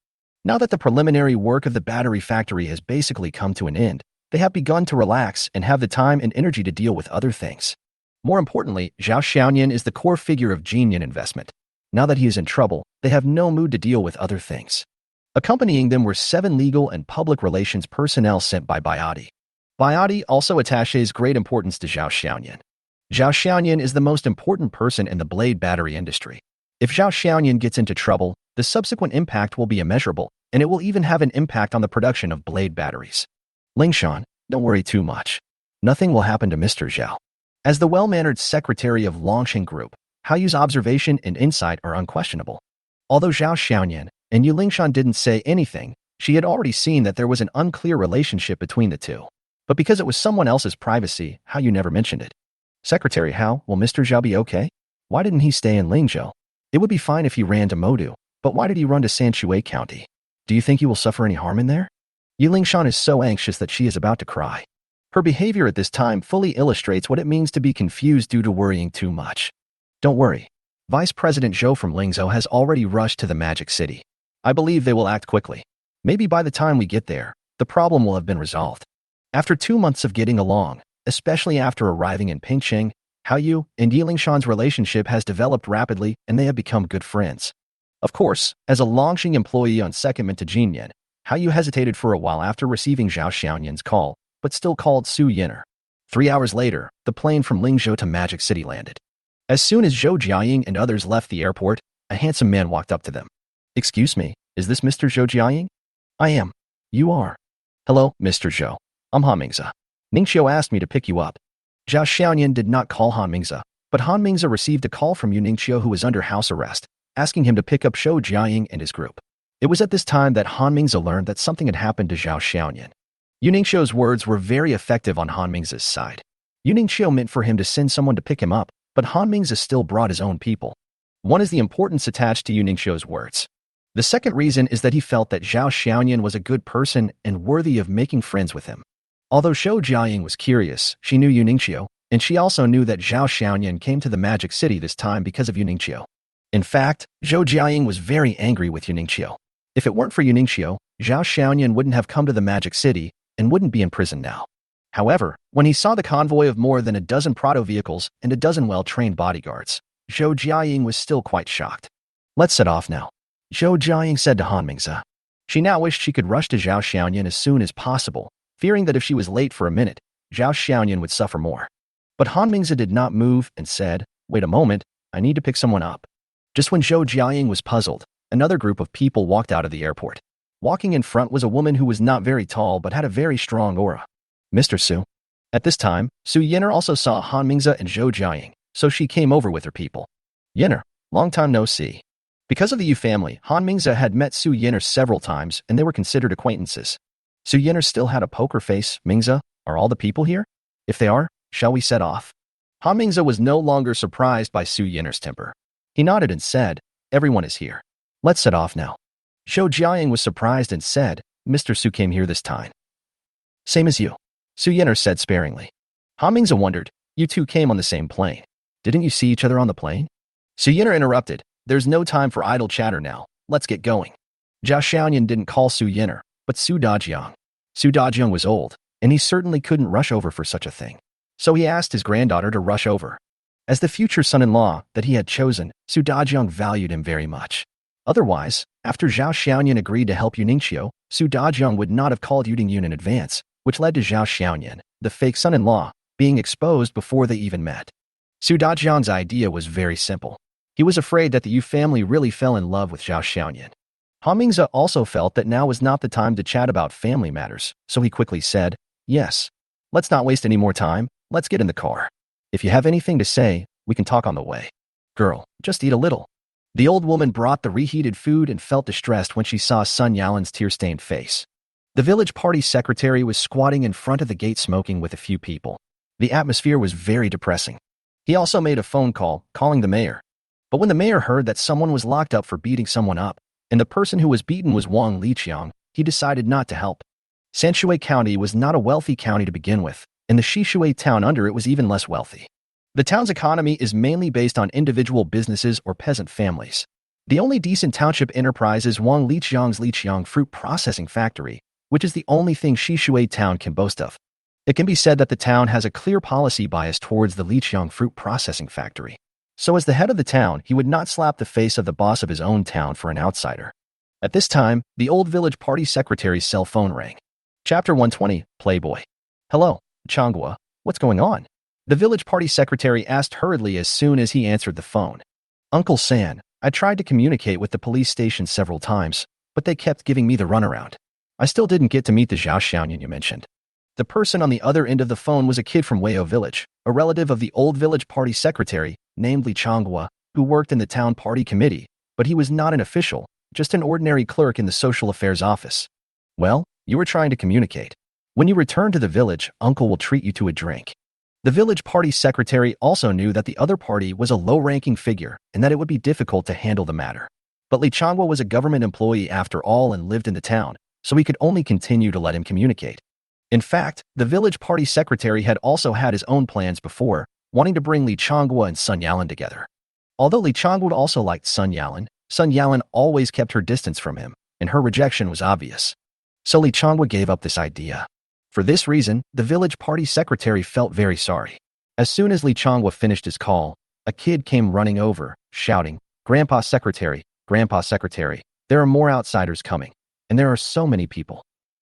Now that the preliminary work of the battery factory has basically come to an end, they have begun to relax and have the time and energy to deal with other things. More importantly, Zhao Xiaoyan is the core figure of Jinyan Investment. Now that he is in trouble, they have no mood to deal with other things. Accompanying them were 7 legal and public relations personnel sent by Biotti. Biotti also attaches great importance to Zhao Xiaoyan. Zhao Xiaoyan is the most important person in the blade battery industry. If Zhao Xiaoyan gets into trouble, the subsequent impact will be immeasurable, and it will even have an impact on the production of blade batteries. Lingshan, don't worry too much. Nothing will happen to Mr. Zhao. As the well-mannered secretary of Longxing Group, Hao Yu's observation and insight are unquestionable. Although Zhao Xiaoyan and Yu Lingshan didn't say anything, she had already seen that there was an unclear relationship between the two. But because it was someone else's privacy, Hao Yu never mentioned it. Secretary Hao, will Mr. Zhao be okay? Why didn't he stay in Lingzhou? It would be fine if he ran to Modu, but why did he run to Sanshui County? Do you think he will suffer any harm in there? Yu Lingshan is so anxious that she is about to cry. Her behavior at this time fully illustrates what it means to be confused due to worrying too much. Don't worry. Vice President Zhou from Lingzhou has already rushed to the Magic City. I believe they will act quickly. Maybe by the time we get there, the problem will have been resolved. After 2 months of getting along, especially after arriving in Pingcheng, Hao Yu and Yu Lingshan's relationship has developed rapidly and they have become good friends. Of course, as a Longxing employee on secondment to Jinyan, Hao Yu hesitated for a while after receiving Zhao Xiaoyan's call, but still called Su Yinner. 3 hours later, the plane from Lingzhou to Magic City landed. As soon as Zhou Jiaying and others left the airport, a handsome man walked up to them. Excuse me, is this Mr. Zhou Jiaying? I am. You are. Hello, Mr. Zhou. I'm Han Mingze. Ningxiu asked me to pick you up. Zhao Xiaoyan did not call Han Mingze, but Han Mingze received a call from Yu Ningxiu who was under house arrest, asking him to pick up Zhou Jiaying and his group. It was at this time that Han Mingze learned that something had happened to Zhao Xiaoyan. Yu Ningxiu's words were very effective on Han Mingze's side. Yu Ningxiu meant for him to send someone to pick him up, but Han Mingze still brought his own people. One is the importance attached to Yu Ningxiu's words. The second reason is that he felt that Zhao Xiaoyan was a good person and worthy of making friends with him. Although Zhou Jiaying was curious, she knew Yu Ningxiu, and she also knew that Zhao Xiaoyan came to the Magic City this time because of Yu Ningxiu. In fact, Zhou Jiaying was very angry with Yu Ningxiu. If it weren't for Yu Ningxiu, Zhao Xiaoyan wouldn't have come to the Magic City and wouldn't be in prison now. However, when he saw the convoy of more than a dozen Prado vehicles and a dozen well-trained bodyguards, Zhou Jiaying was still quite shocked. Let's set off now, Zhou Jiaying said to Han Mingze. She now wished she could rush to Zhao Xiaoyan as soon as possible, fearing that if she was late for a minute, Zhao Xiaoyan would suffer more. But Han Mingze did not move and said, wait a moment, I need to pick someone up. Just when Zhou Jiaying was puzzled, another group of people walked out of the airport. Walking in front was a woman who was not very tall but had a very strong aura. Mr. Su. At this time, Su Yinner also saw Han Mingze and Zhou Jiaying, so she came over with her people. Yinner, long time no see. Because of the Yu family, Han Mingze had met Su Yinner several times and they were considered acquaintances. Su Yinner still had a poker face. Mingze, are all the people here? If they are, shall we set off? Han Mingze was no longer surprised by Su Yinner's temper. He nodded and said, everyone is here. Let's set off now. Zhou Jiaying was surprised and said, Mr. Su came here this time. Same as you, Su Yinner said sparingly. Han Mingze wondered, you two came on the same plane. Didn't you see each other on the plane? Su Yinner interrupted, there's no time for idle chatter now, let's get going. Zhao Xiaoyan didn't call Su Yinner, but Su Dajiang. Su Dajiang was old, and he certainly couldn't rush over for such a thing. So he asked his granddaughter to rush over. As the future son-in-law that he had chosen, Su Dajiang valued him very much. Otherwise, after Zhao Xiaoyan agreed to help Yu Ningxiu, Su Dajiang would not have called Yu Ningyun in advance, which led to Zhao Xiaoyan, the fake son-in-law, being exposed before they even met. Su Dajiang's idea was very simple. He was afraid that the Yu family really fell in love with Zhao Xiaoyan. Han Mingze also felt that now was not the time to chat about family matters, so he quickly said, "Yes. Let's not waste any more time. Let's get in the car. If you have anything to say, we can talk on the way. Girl, just eat a little." The old woman brought the reheated food and felt distressed when she saw Sun Yalan's tear-stained face. The village party secretary was squatting in front of the gate smoking with a few people. The atmosphere was very depressing. He also made a phone call, calling the mayor. But when the mayor heard that someone was locked up for beating someone up, and the person who was beaten was Wang Liqiang, he decided not to help. Sanshui County was not a wealthy county to begin with, and the Shishui town under it was even less wealthy. The town's economy is mainly based on individual businesses or peasant families. The only decent township enterprise is Wang Liqiang's Liqiang fruit processing factory, which is the only thing Shishui town can boast of. It can be said that the town has a clear policy bias towards the Liqiang fruit processing factory. So as the head of the town, he would not slap the face of the boss of his own town for an outsider. At this time, the old village party secretary's cell phone rang. Chapter 120, Playboy. "Hello, Changhua, what's going on?" The village party secretary asked hurriedly as soon as he answered the phone. "Uncle San, I tried to communicate with the police station several times, but they kept giving me the runaround. I still didn't get to meet the Zhao Xiaoyan you mentioned." The person on the other end of the phone was a kid from Weio village, a relative of the old village party secretary, named Li Changhua, who worked in the town party committee, but he was not an official, just an ordinary clerk in the social affairs office. "Well, you were trying to communicate. When you return to the village, Uncle will treat you to a drink." The village party secretary also knew that the other party was a low-ranking figure and that it would be difficult to handle the matter. But Li Changhua was a government employee after all and lived in the town, so he could only continue to let him communicate. In fact, the village party secretary had also had his own plans before, wanting to bring Li Changhua and Sun Yalan together. Although Li Changhua also liked Sun Yalan always kept her distance from him, and her rejection was obvious. So Li Changhua gave up this idea. For this reason, the village party secretary felt very sorry. As soon as Li Changhua finished his call, a kid came running over, shouting, Grandpa Secretary, there are more outsiders coming, and there are so many people."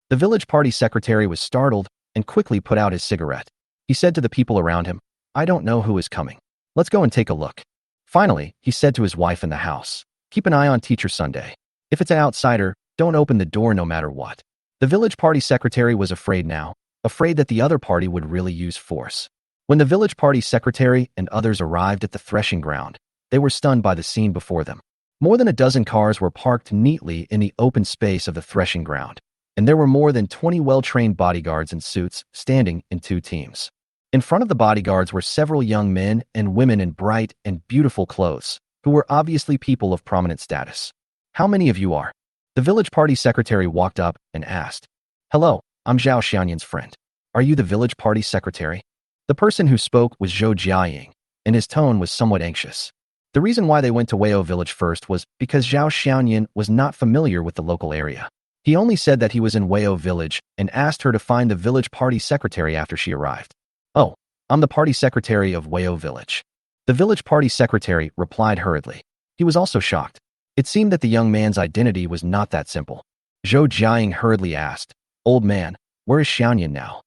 The village party secretary was startled and quickly put out his cigarette. He said to the people around him, "I don't know who is coming. Let's go and take a look." Finally, he said to his wife in the house, "Keep an eye on Teacher Sunday. If it's an outsider, don't open the door no matter what." The village party secretary was afraid now, afraid that the other party would really use force. When the village party secretary and others arrived at the threshing ground, they were stunned by the scene before them. More than a dozen cars were parked neatly in the open space of the threshing ground, and there were more than 20 well-trained bodyguards in suits standing in two teams. In front of the bodyguards were several young men and women in bright and beautiful clothes, who were obviously people of prominent status. "How many of you are?" The village party secretary walked up and asked. "Hello, I'm Zhao Xiaoyan's friend. Are you the village party secretary?" The person who spoke was Zhou Jiaying, and his tone was somewhat anxious. The reason why they went to Weio village first was because Zhao Xiaoyan was not familiar with the local area. He only said that he was in Weio village and asked her to find the village party secretary after she arrived. "Oh, I'm the party secretary of Weio village." The village party secretary replied hurriedly. He was also shocked. It seemed that the young man's identity was not that simple. Zhou Jiaying hurriedly asked, "Old man, where is Xiaoyan now?"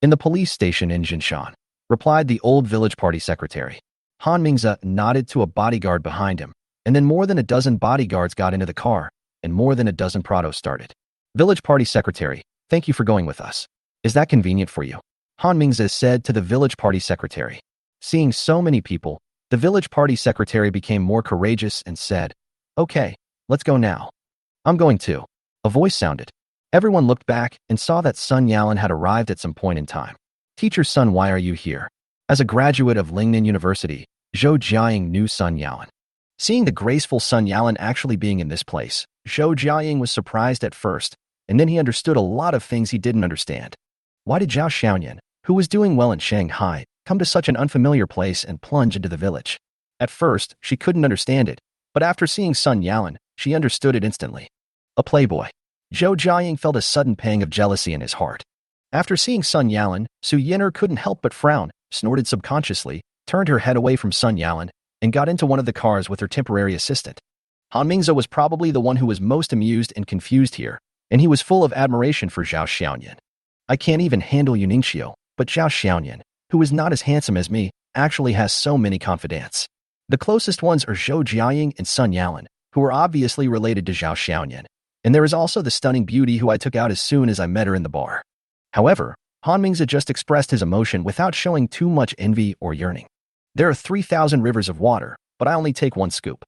"In the police station in Jinshan," replied the old village party secretary. Han Mingze nodded to a bodyguard behind him, and then more than a dozen bodyguards got into the car, and more than a dozen prados started. "Village party secretary, thank you for going with us. Is that convenient for you?" Han Mingze said to the village party secretary. Seeing so many people, the village party secretary became more courageous and said, "Okay, let's go now." "I'm going too." A voice sounded. Everyone looked back and saw that Sun Yalan had arrived at some point in time. "Teacher Sun, why are you here?" As a graduate of Lingnan University, Zhou Jiaying knew Sun Yalan. Seeing the graceful Sun Yalan actually being in this place, Zhou Jiaying was surprised at first, and then he understood a lot of things he didn't understand. Why did Zhao Xiaoyan, who was doing well in Shanghai, come to such an unfamiliar place and plunge into the village? At first, she couldn't understand it, but after seeing Sun Yalan, she understood it instantly. A playboy. Zhou Jiaying felt a sudden pang of jealousy in his heart. After seeing Sun Yalan, Su Yin'er couldn't help but frown, snorted subconsciously, turned her head away from Sun Yalan, and got into one of the cars with her temporary assistant. Han Mingze was probably the one who was most amused and confused here, and he was full of admiration for Zhao Xiaoyan. "I can't even handle Yuningxiu, but Zhao Xiaoyan, who is not as handsome as me, actually has so many confidants." The closest ones are Zhou Jiaying and Sun Yalan, who are obviously related to Zhao Xiaoyan. And there is also the stunning beauty who I took out as soon as I met her in the bar. However, Han Mingzi just expressed his emotion without showing too much envy or yearning. There are 3,000 rivers of water, but I only take one scoop.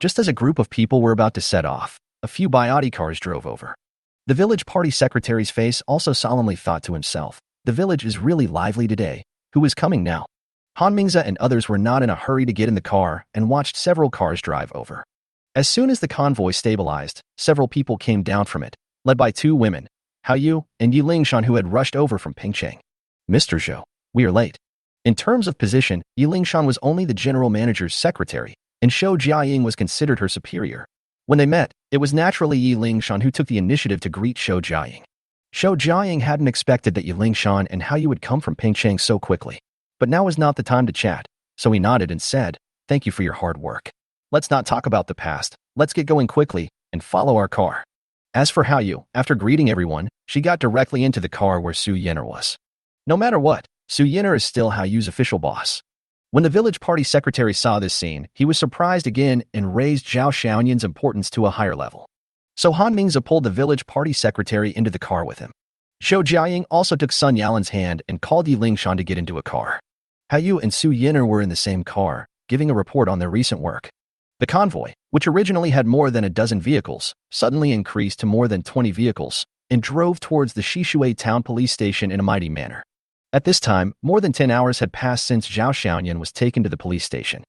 Just as a group of people were about to set off, a few Biotti cars drove over. The village party secretary's face also solemnly thought to himself, the village is really lively today. Who is coming now? Han Mingzi and others were not in a hurry to get in the car and watched several cars drive over. As soon as the convoy stabilized, several people came down from it, led by two women, Hao Yu and Yi Lingshan, who had rushed over from Pingcheng. Mr. Zhou, we are late. In terms of position, Yi Lingshan was only the general manager's secretary, and Zhou Jiaying was considered her superior. When they met, it was naturally Yi Lingshan who took the initiative to greet Zhou Jiaying. Zhou Jiaying hadn't expected that Yi Lingshan and Hao Yu would come from Pingcheng so quickly. But now was not the time to chat, so he nodded and said, "Thank you for your hard work. Let's not talk about the past, let's get going quickly and follow our car." As for Hao Yu, after greeting everyone, she got directly into the car where Su Yinar was. No matter what, Su Yinar is still Hao Yu's official boss. When the village party secretary saw this scene, he was surprised again and raised Zhao Xiaoyan's importance to a higher level. So Han Mingzi pulled the village party secretary into the car with him. Zhou Jiaying also took Sun Yalan's hand and called Yi Lingshan to get into a car. Hao Yu and Su Yinar were in the same car, giving a report on their recent work. The convoy, which originally had more than a dozen vehicles, suddenly increased to more than 20 vehicles and drove towards the Shishui town police station in a mighty manner. At this time, more than 10 hours had passed since Zhao Xiaoyan was taken to the police station.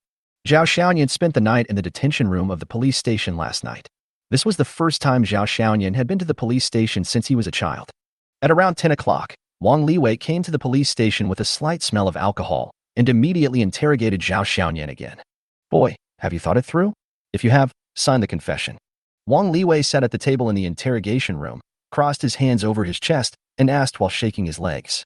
Zhao Xiaoyan spent the night in the detention room of the police station last night. This was the first time Zhao Xiaoyan had been to the police station since he was a child. At around 10 o'clock, Wang Liwei came to the police station with a slight smell of alcohol and immediately interrogated Zhao Xiaoyan again. "Boy, have you thought it through? If you have, sign the confession." Wang Liwei sat at the table in the interrogation room, crossed his hands over his chest, and asked while shaking his legs.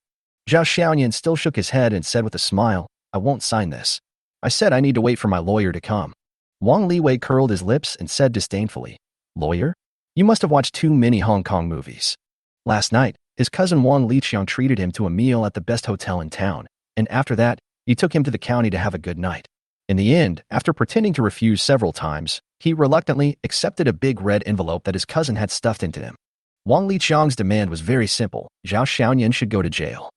Zhao Xiaoyan still shook his head and said with a smile, "I won't sign this. I said I need to wait for my lawyer to come." Wang Liwei curled his lips and said disdainfully, "Lawyer? You must have watched too many Hong Kong movies." Last night, his cousin Wang Liqiang treated him to a meal at the best hotel in town, and after that, he took him to the county to have a good night. In the end, after pretending to refuse several times, he reluctantly accepted a big red envelope that his cousin had stuffed into him. Wang Liqiang's demand was very simple: Zhao Xiaoyan should go to jail.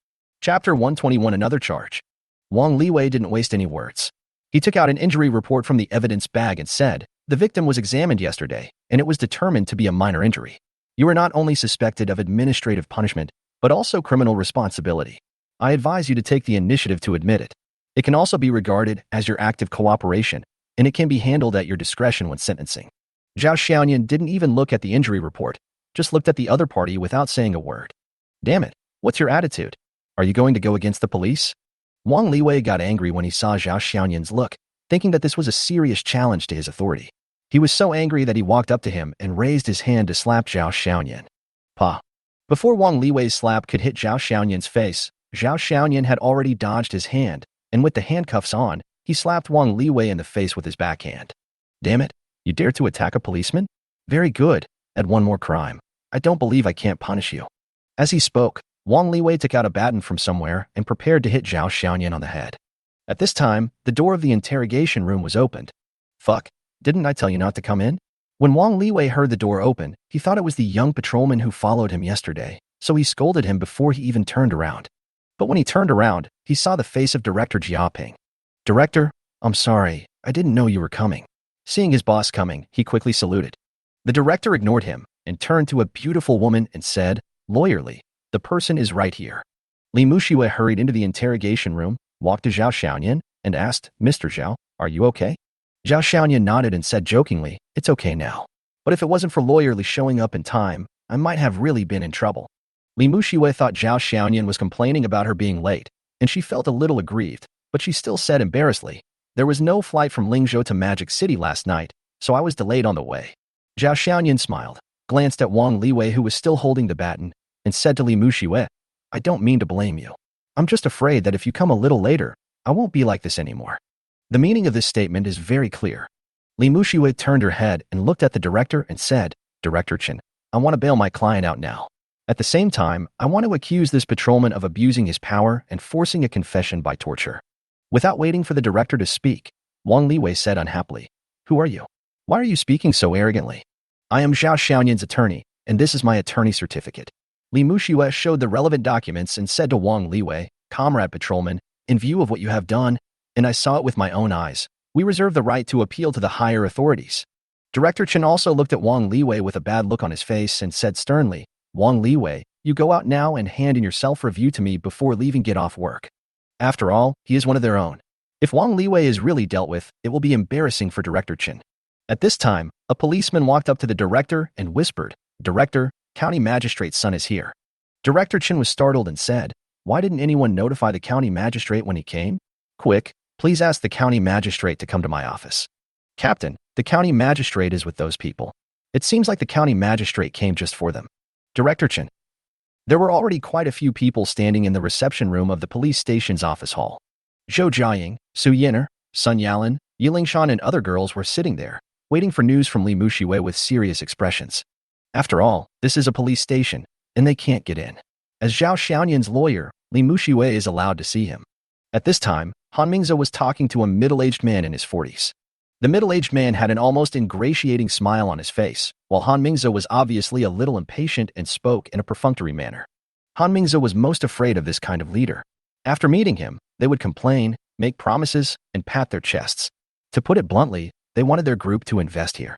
Chapter 121. Another charge. Wang Liwei didn't waste any words. He took out an injury report from the evidence bag and said, "The victim was examined yesterday, and it was determined to be a minor injury. You are not only suspected of administrative punishment, but also criminal responsibility. I advise you to take the initiative to admit it. It can also be regarded as your active cooperation, and it can be handled at your discretion when sentencing." Zhao Xiaoyan didn't even look at the injury report, just looked at the other party without saying a word. "Damn it, what's your attitude? Are you going to go against the police?" Wang Liwei got angry when he saw Zhao Xiaoyan's look, thinking that this was a serious challenge to his authority. He was so angry that he walked up to him and raised his hand to slap Zhao Xiaoyan. Pa! Before Wang Liwei's slap could hit Zhao Xiaoyan's face, Zhao Xiaoyan had already dodged his hand, and with the handcuffs on, he slapped Wang Liwei in the face with his backhand. "Damn it, you dare to attack a policeman? Very good, add one more crime. I don't believe I can't punish you." As he spoke, Wang Liwei took out a baton from somewhere and prepared to hit Zhao Xiaoyan on the head. At this time, the door of the interrogation room was opened. "Fuck, didn't I tell you not to come in?" When Wang Liwei heard the door open, he thought it was the young patrolman who followed him yesterday, so he scolded him before he even turned around. But when he turned around, he saw the face of Director Jiaping. "Director, I'm sorry, I didn't know you were coming." Seeing his boss coming, he quickly saluted. The director ignored him and turned to a beautiful woman and said, lawyerly, "The person is right here." Li Mushiwe hurried into the interrogation room, walked to Zhao Xiaoyan, and asked, "Mr. Zhao, are you okay?" Zhao Xiaoyan nodded and said jokingly, "It's okay now. But if it wasn't for lawyerly showing up in time, I might have really been in trouble." Li Mushiwe thought Zhao Xiaoyan was complaining about her being late, and she felt a little aggrieved, but she still said embarrassedly, "There was no flight from Lingzhou to Magic City last night, so I was delayed on the way." Zhao Xiaoyan smiled, glanced at Wang Liwei, who was still holding the baton, and said to Li Mushiwe, "I don't mean to blame you. I'm just afraid that if you come a little later, I won't be like this anymore." The meaning of this statement is very clear. Li Mushiwe turned her head and looked at the director and said, "Director Chen, I want to bail my client out now. At the same time, I want to accuse this patrolman of abusing his power and forcing a confession by torture." Without waiting for the director to speak, Wang Liwei said unhappily. Who are you? Why are you speaking so arrogantly? I am Zhao Xiaoyan's attorney, and this is my attorney certificate. Li Muxue showed the relevant documents and said to Wang Liwei, Comrade Patrolman, in view of what you have done, and I saw it with my own eyes, we reserve the right to appeal to the higher authorities. Director Chen also looked at Wang Liwei with a bad look on his face and said sternly, Wang Liwei, you go out now and hand in your self-review to me before leaving get off work. After all, he is one of their own. If Wang Liwei is really dealt with, it will be embarrassing for Director Chen. At this time, a policeman walked up to the director and whispered, Director, County Magistrate's son is here. Director Chen was startled and said, Why didn't anyone notify the county magistrate when he came? Quick, please ask the county magistrate to come to my office. Captain, the county magistrate is with those people. It seems like the county magistrate came just for them. Director Chen. There were already quite a few people standing in the reception room of the police station's office hall. Zhou Jiaying, Su Yin'er, Sun Yalan, Yilingshan and other girls were sitting there, waiting for news from Li Muxue with serious expressions. After all, this is a police station, and they can't get in. As Zhao Xiaoyan's lawyer, Li Muxue is allowed to see him. At this time, Han Mingzhou was talking to a middle-aged man in his 40s. The middle-aged man had an almost ingratiating smile on his face, while Han Mingzhou was obviously a little impatient and spoke in a perfunctory manner. Han Mingzhou was most afraid of this kind of leader. After meeting him, they would complain, make promises, and pat their chests. To put it bluntly, they wanted their group to invest here.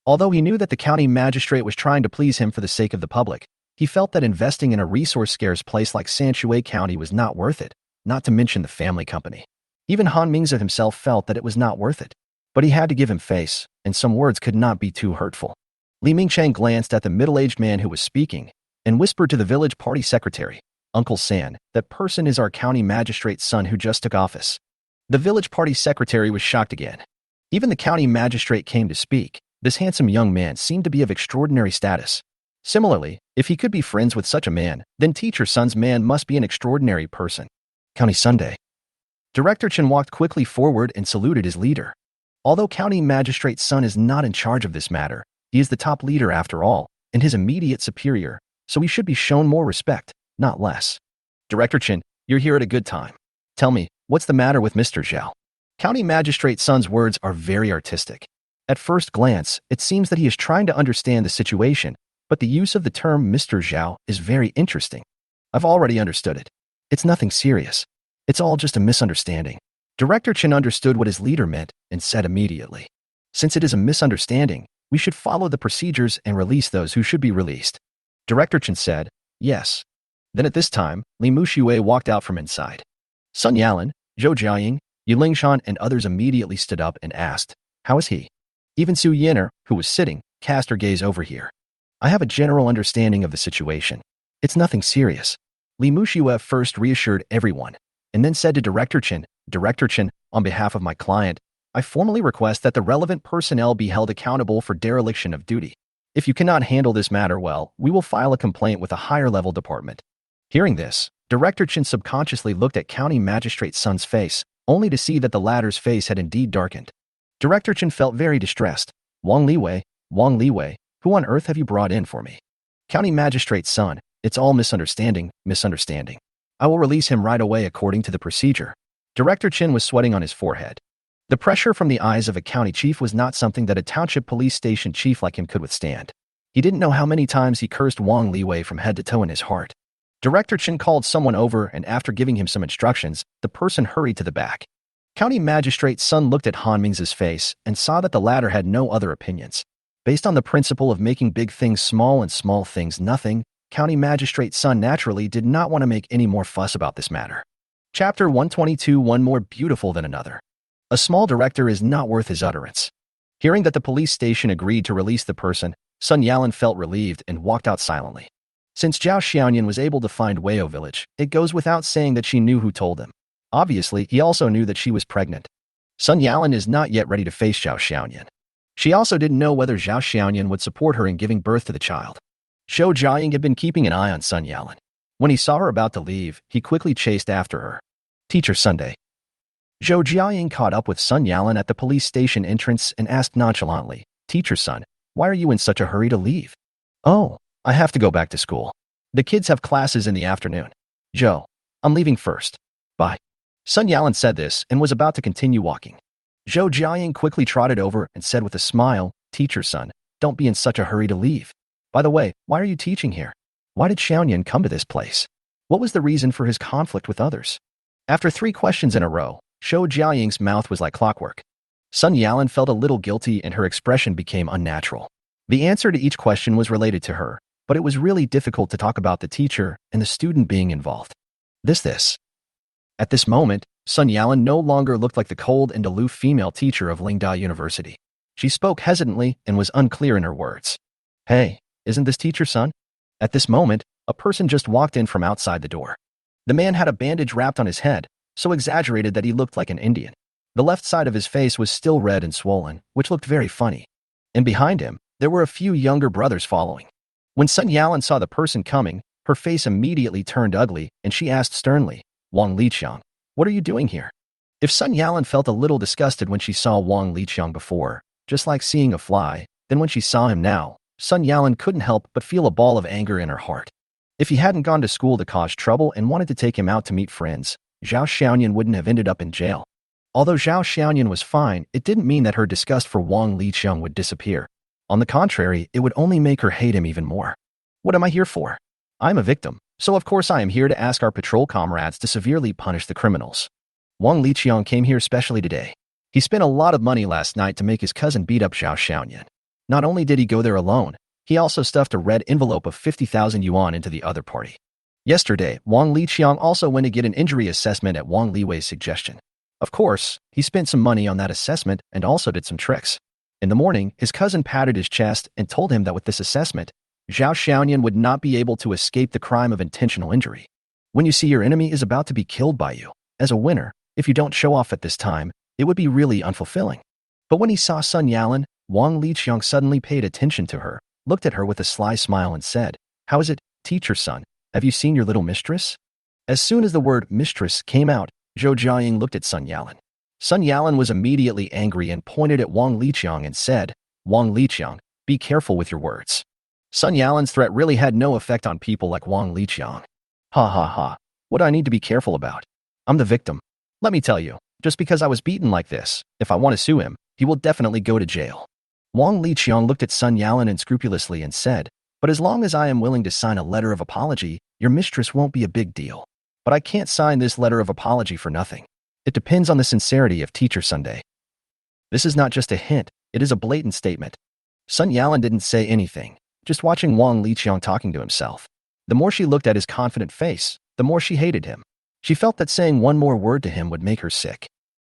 Although he knew that the county magistrate was trying to please him for the sake of the public, he felt that investing in a resource-scarce place like Sanshui County was not worth it, not to mention the family company. Even Han Mingzhou himself felt that it was not worth it. But he had to give him face, and some words could not be too hurtful. Li Mingcheng glanced at the middle-aged man who was speaking and whispered to the village party secretary, Uncle San, that person is our county magistrate's son who just took office. The village party secretary was shocked again. Even the county magistrate came to speak. This handsome young man seemed to be of extraordinary status. Similarly, if he could be friends with such a man, then teacher son's man must be an extraordinary person. County Sunday. Director Chen walked quickly forward and saluted his leader. Although county magistrate's son is not in charge of this matter, he is the top leader after all, and his immediate superior, so he should be shown more respect, not less. Director Chen, you're here at a good time. Tell me, what's the matter with Mr. Zhao? County magistrate's son's words are very artistic. At first glance, it seems that he is trying to understand the situation, but the use of the term Mr. Zhao is very interesting. I've already understood it. It's nothing serious. It's all just a misunderstanding. Director Chen understood what his leader meant and said immediately, Since it is a misunderstanding, we should follow the procedures and release those who should be released. Director Chen said, Yes. Then at this time, Li Muxue walked out from inside. Sun Yalan, Zhou Jiaying, Yilingshan and others immediately stood up and asked, How is he? Even Su Yin'er, who was sitting, cast her gaze over here. I have a general understanding of the situation. It's nothing serious. Li Muxue first reassured everyone, and then said to Director Chen, on behalf of my client, I formally request that the relevant personnel be held accountable for dereliction of duty. If you cannot handle this matter well, we will file a complaint with a higher-level department. Hearing this, Director Chen subconsciously looked at County Magistrate's son's face, only to see that the latter's face had indeed darkened. Director Chen felt very distressed. Wang Liwei, who on earth have you brought in for me? County Magistrate's son, it's all misunderstanding. I will release him right away according to the procedure. Director Chen was sweating on his forehead. The pressure from the eyes of a county chief was not something that a township police station chief like him could withstand. He didn't know how many times he cursed Wang Liwei from head to toe in his heart. Director Chen called someone over and after giving him some instructions, the person hurried to the back. County Magistrate's son looked at Han Ming's face and saw that the latter had no other opinions. Based on the principle of making big things small and small things nothing, County Magistrate's son naturally did not want to make any more fuss about this matter. Chapter 122 One more beautiful than another. A small director is not worth his utterance. Hearing that the police station agreed to release the person, Sun Yalan felt relieved and walked out silently. Since Zhao Xiaoyan was able to find Weio village, it goes without saying that she knew who told him. Obviously, he also knew that she was pregnant. Sun Yalan is not yet ready to face Zhao Xiaoyan. She also didn't know whether Zhao Xiaoyan would support her in giving birth to the child. Zhou Jiaying had been keeping an eye on Sun Yalan. When he saw her about to leave, he quickly chased after her. Teacher Sunday. Zhou Jiaying caught up with Sun Yalan at the police station entrance and asked nonchalantly, Teacher Sun, why are you in such a hurry to leave? Oh, I have to go back to school. The kids have classes in the afternoon. Zhou, I'm leaving first. Bye. Sun Yalan said this and was about to continue walking. Zhou Jiaying quickly trotted over and said with a smile, "Teacher son, don't be in such a hurry to leave. By the way, why are you teaching here? Why did Xiaoyan come to this place? What was the reason for his conflict with others?" After 3 questions in a row, Zhou Jiaying's mouth was like clockwork. Sun Yalan felt a little guilty and her expression became unnatural. The answer to each question was related to her, but it was really difficult to talk about the teacher and the student being involved. This. At this moment, Sun Yalan no longer looked like the cold and aloof female teacher of Lingda University. She spoke hesitantly and was unclear in her words. "Hey, isn't this teacher son?" At this moment, a person just walked in from outside the door. The man had a bandage wrapped on his head, so exaggerated that he looked like an Indian. The left side of his face was still red and swollen, which looked very funny. And behind him, there were a few younger brothers following. When Sun Yalan saw the person coming, her face immediately turned ugly, and she asked sternly, "Wang Liqiang, what are you doing here?" If Sun Yalan felt a little disgusted when she saw Wang Liqiang before, just like seeing a fly, then when she saw him now, Sun Yalan couldn't help but feel a ball of anger in her heart. If he hadn't gone to school to cause trouble and wanted to take him out to meet friends, Zhao Xiaoyan wouldn't have ended up in jail. Although Zhao Xiaoyan was fine, it didn't mean that her disgust for Wang Liqiang would disappear. On the contrary, it would only make her hate him even more. What am I here for? I'm a victim, so of course I am here to ask our patrol comrades to severely punish the criminals. Wang Liqiang came here specially today. He spent a lot of money last night to make his cousin beat up Zhao Xiaoyan. Not only did he go there alone, he also stuffed a red envelope of 50,000 yuan into the other party. Yesterday, Wang Liqiang also went to get an injury assessment at Wang Liwei's suggestion. Of course, he spent some money on that assessment and also did some tricks. In the morning, his cousin patted his chest and told him that with this assessment, Zhao Xiaoyan would not be able to escape the crime of intentional injury. When you see your enemy is about to be killed by you, as a winner, if you don't show off at this time, it would be really unfulfilling. But when he saw Sun Yalan, Wang Liqiang suddenly paid attention to her, looked at her with a sly smile and said, "How is it, teacher son? Have you seen your little mistress?" As soon as the word mistress came out, Zhou Jiaying looked at Sun Yalan. Sun Yalan was immediately angry and pointed at Wang Liqiang and said, "Wang Liqiang, be careful with your words." Sun Yalan's threat really had no effect on people like Wang Liqiang. "Ha ha ha, what do I need to be careful about? I'm the victim. Let me tell you, just because I was beaten like this, if I want to sue him, he will definitely go to jail." Wang Liqiang looked at Sun Yalan unscrupulously and said, "But as long as I am willing to sign a letter of apology, your mistress won't be a big deal. But I can't sign this letter of apology for nothing. It depends on the sincerity of Teacher Sunday." This is not just a hint, it is a blatant statement. Sun Yalan didn't say anything, just watching Wang Liqiang talking to himself. The more she looked at his confident face, the more she hated him. She felt that saying one more word to him would make her sick.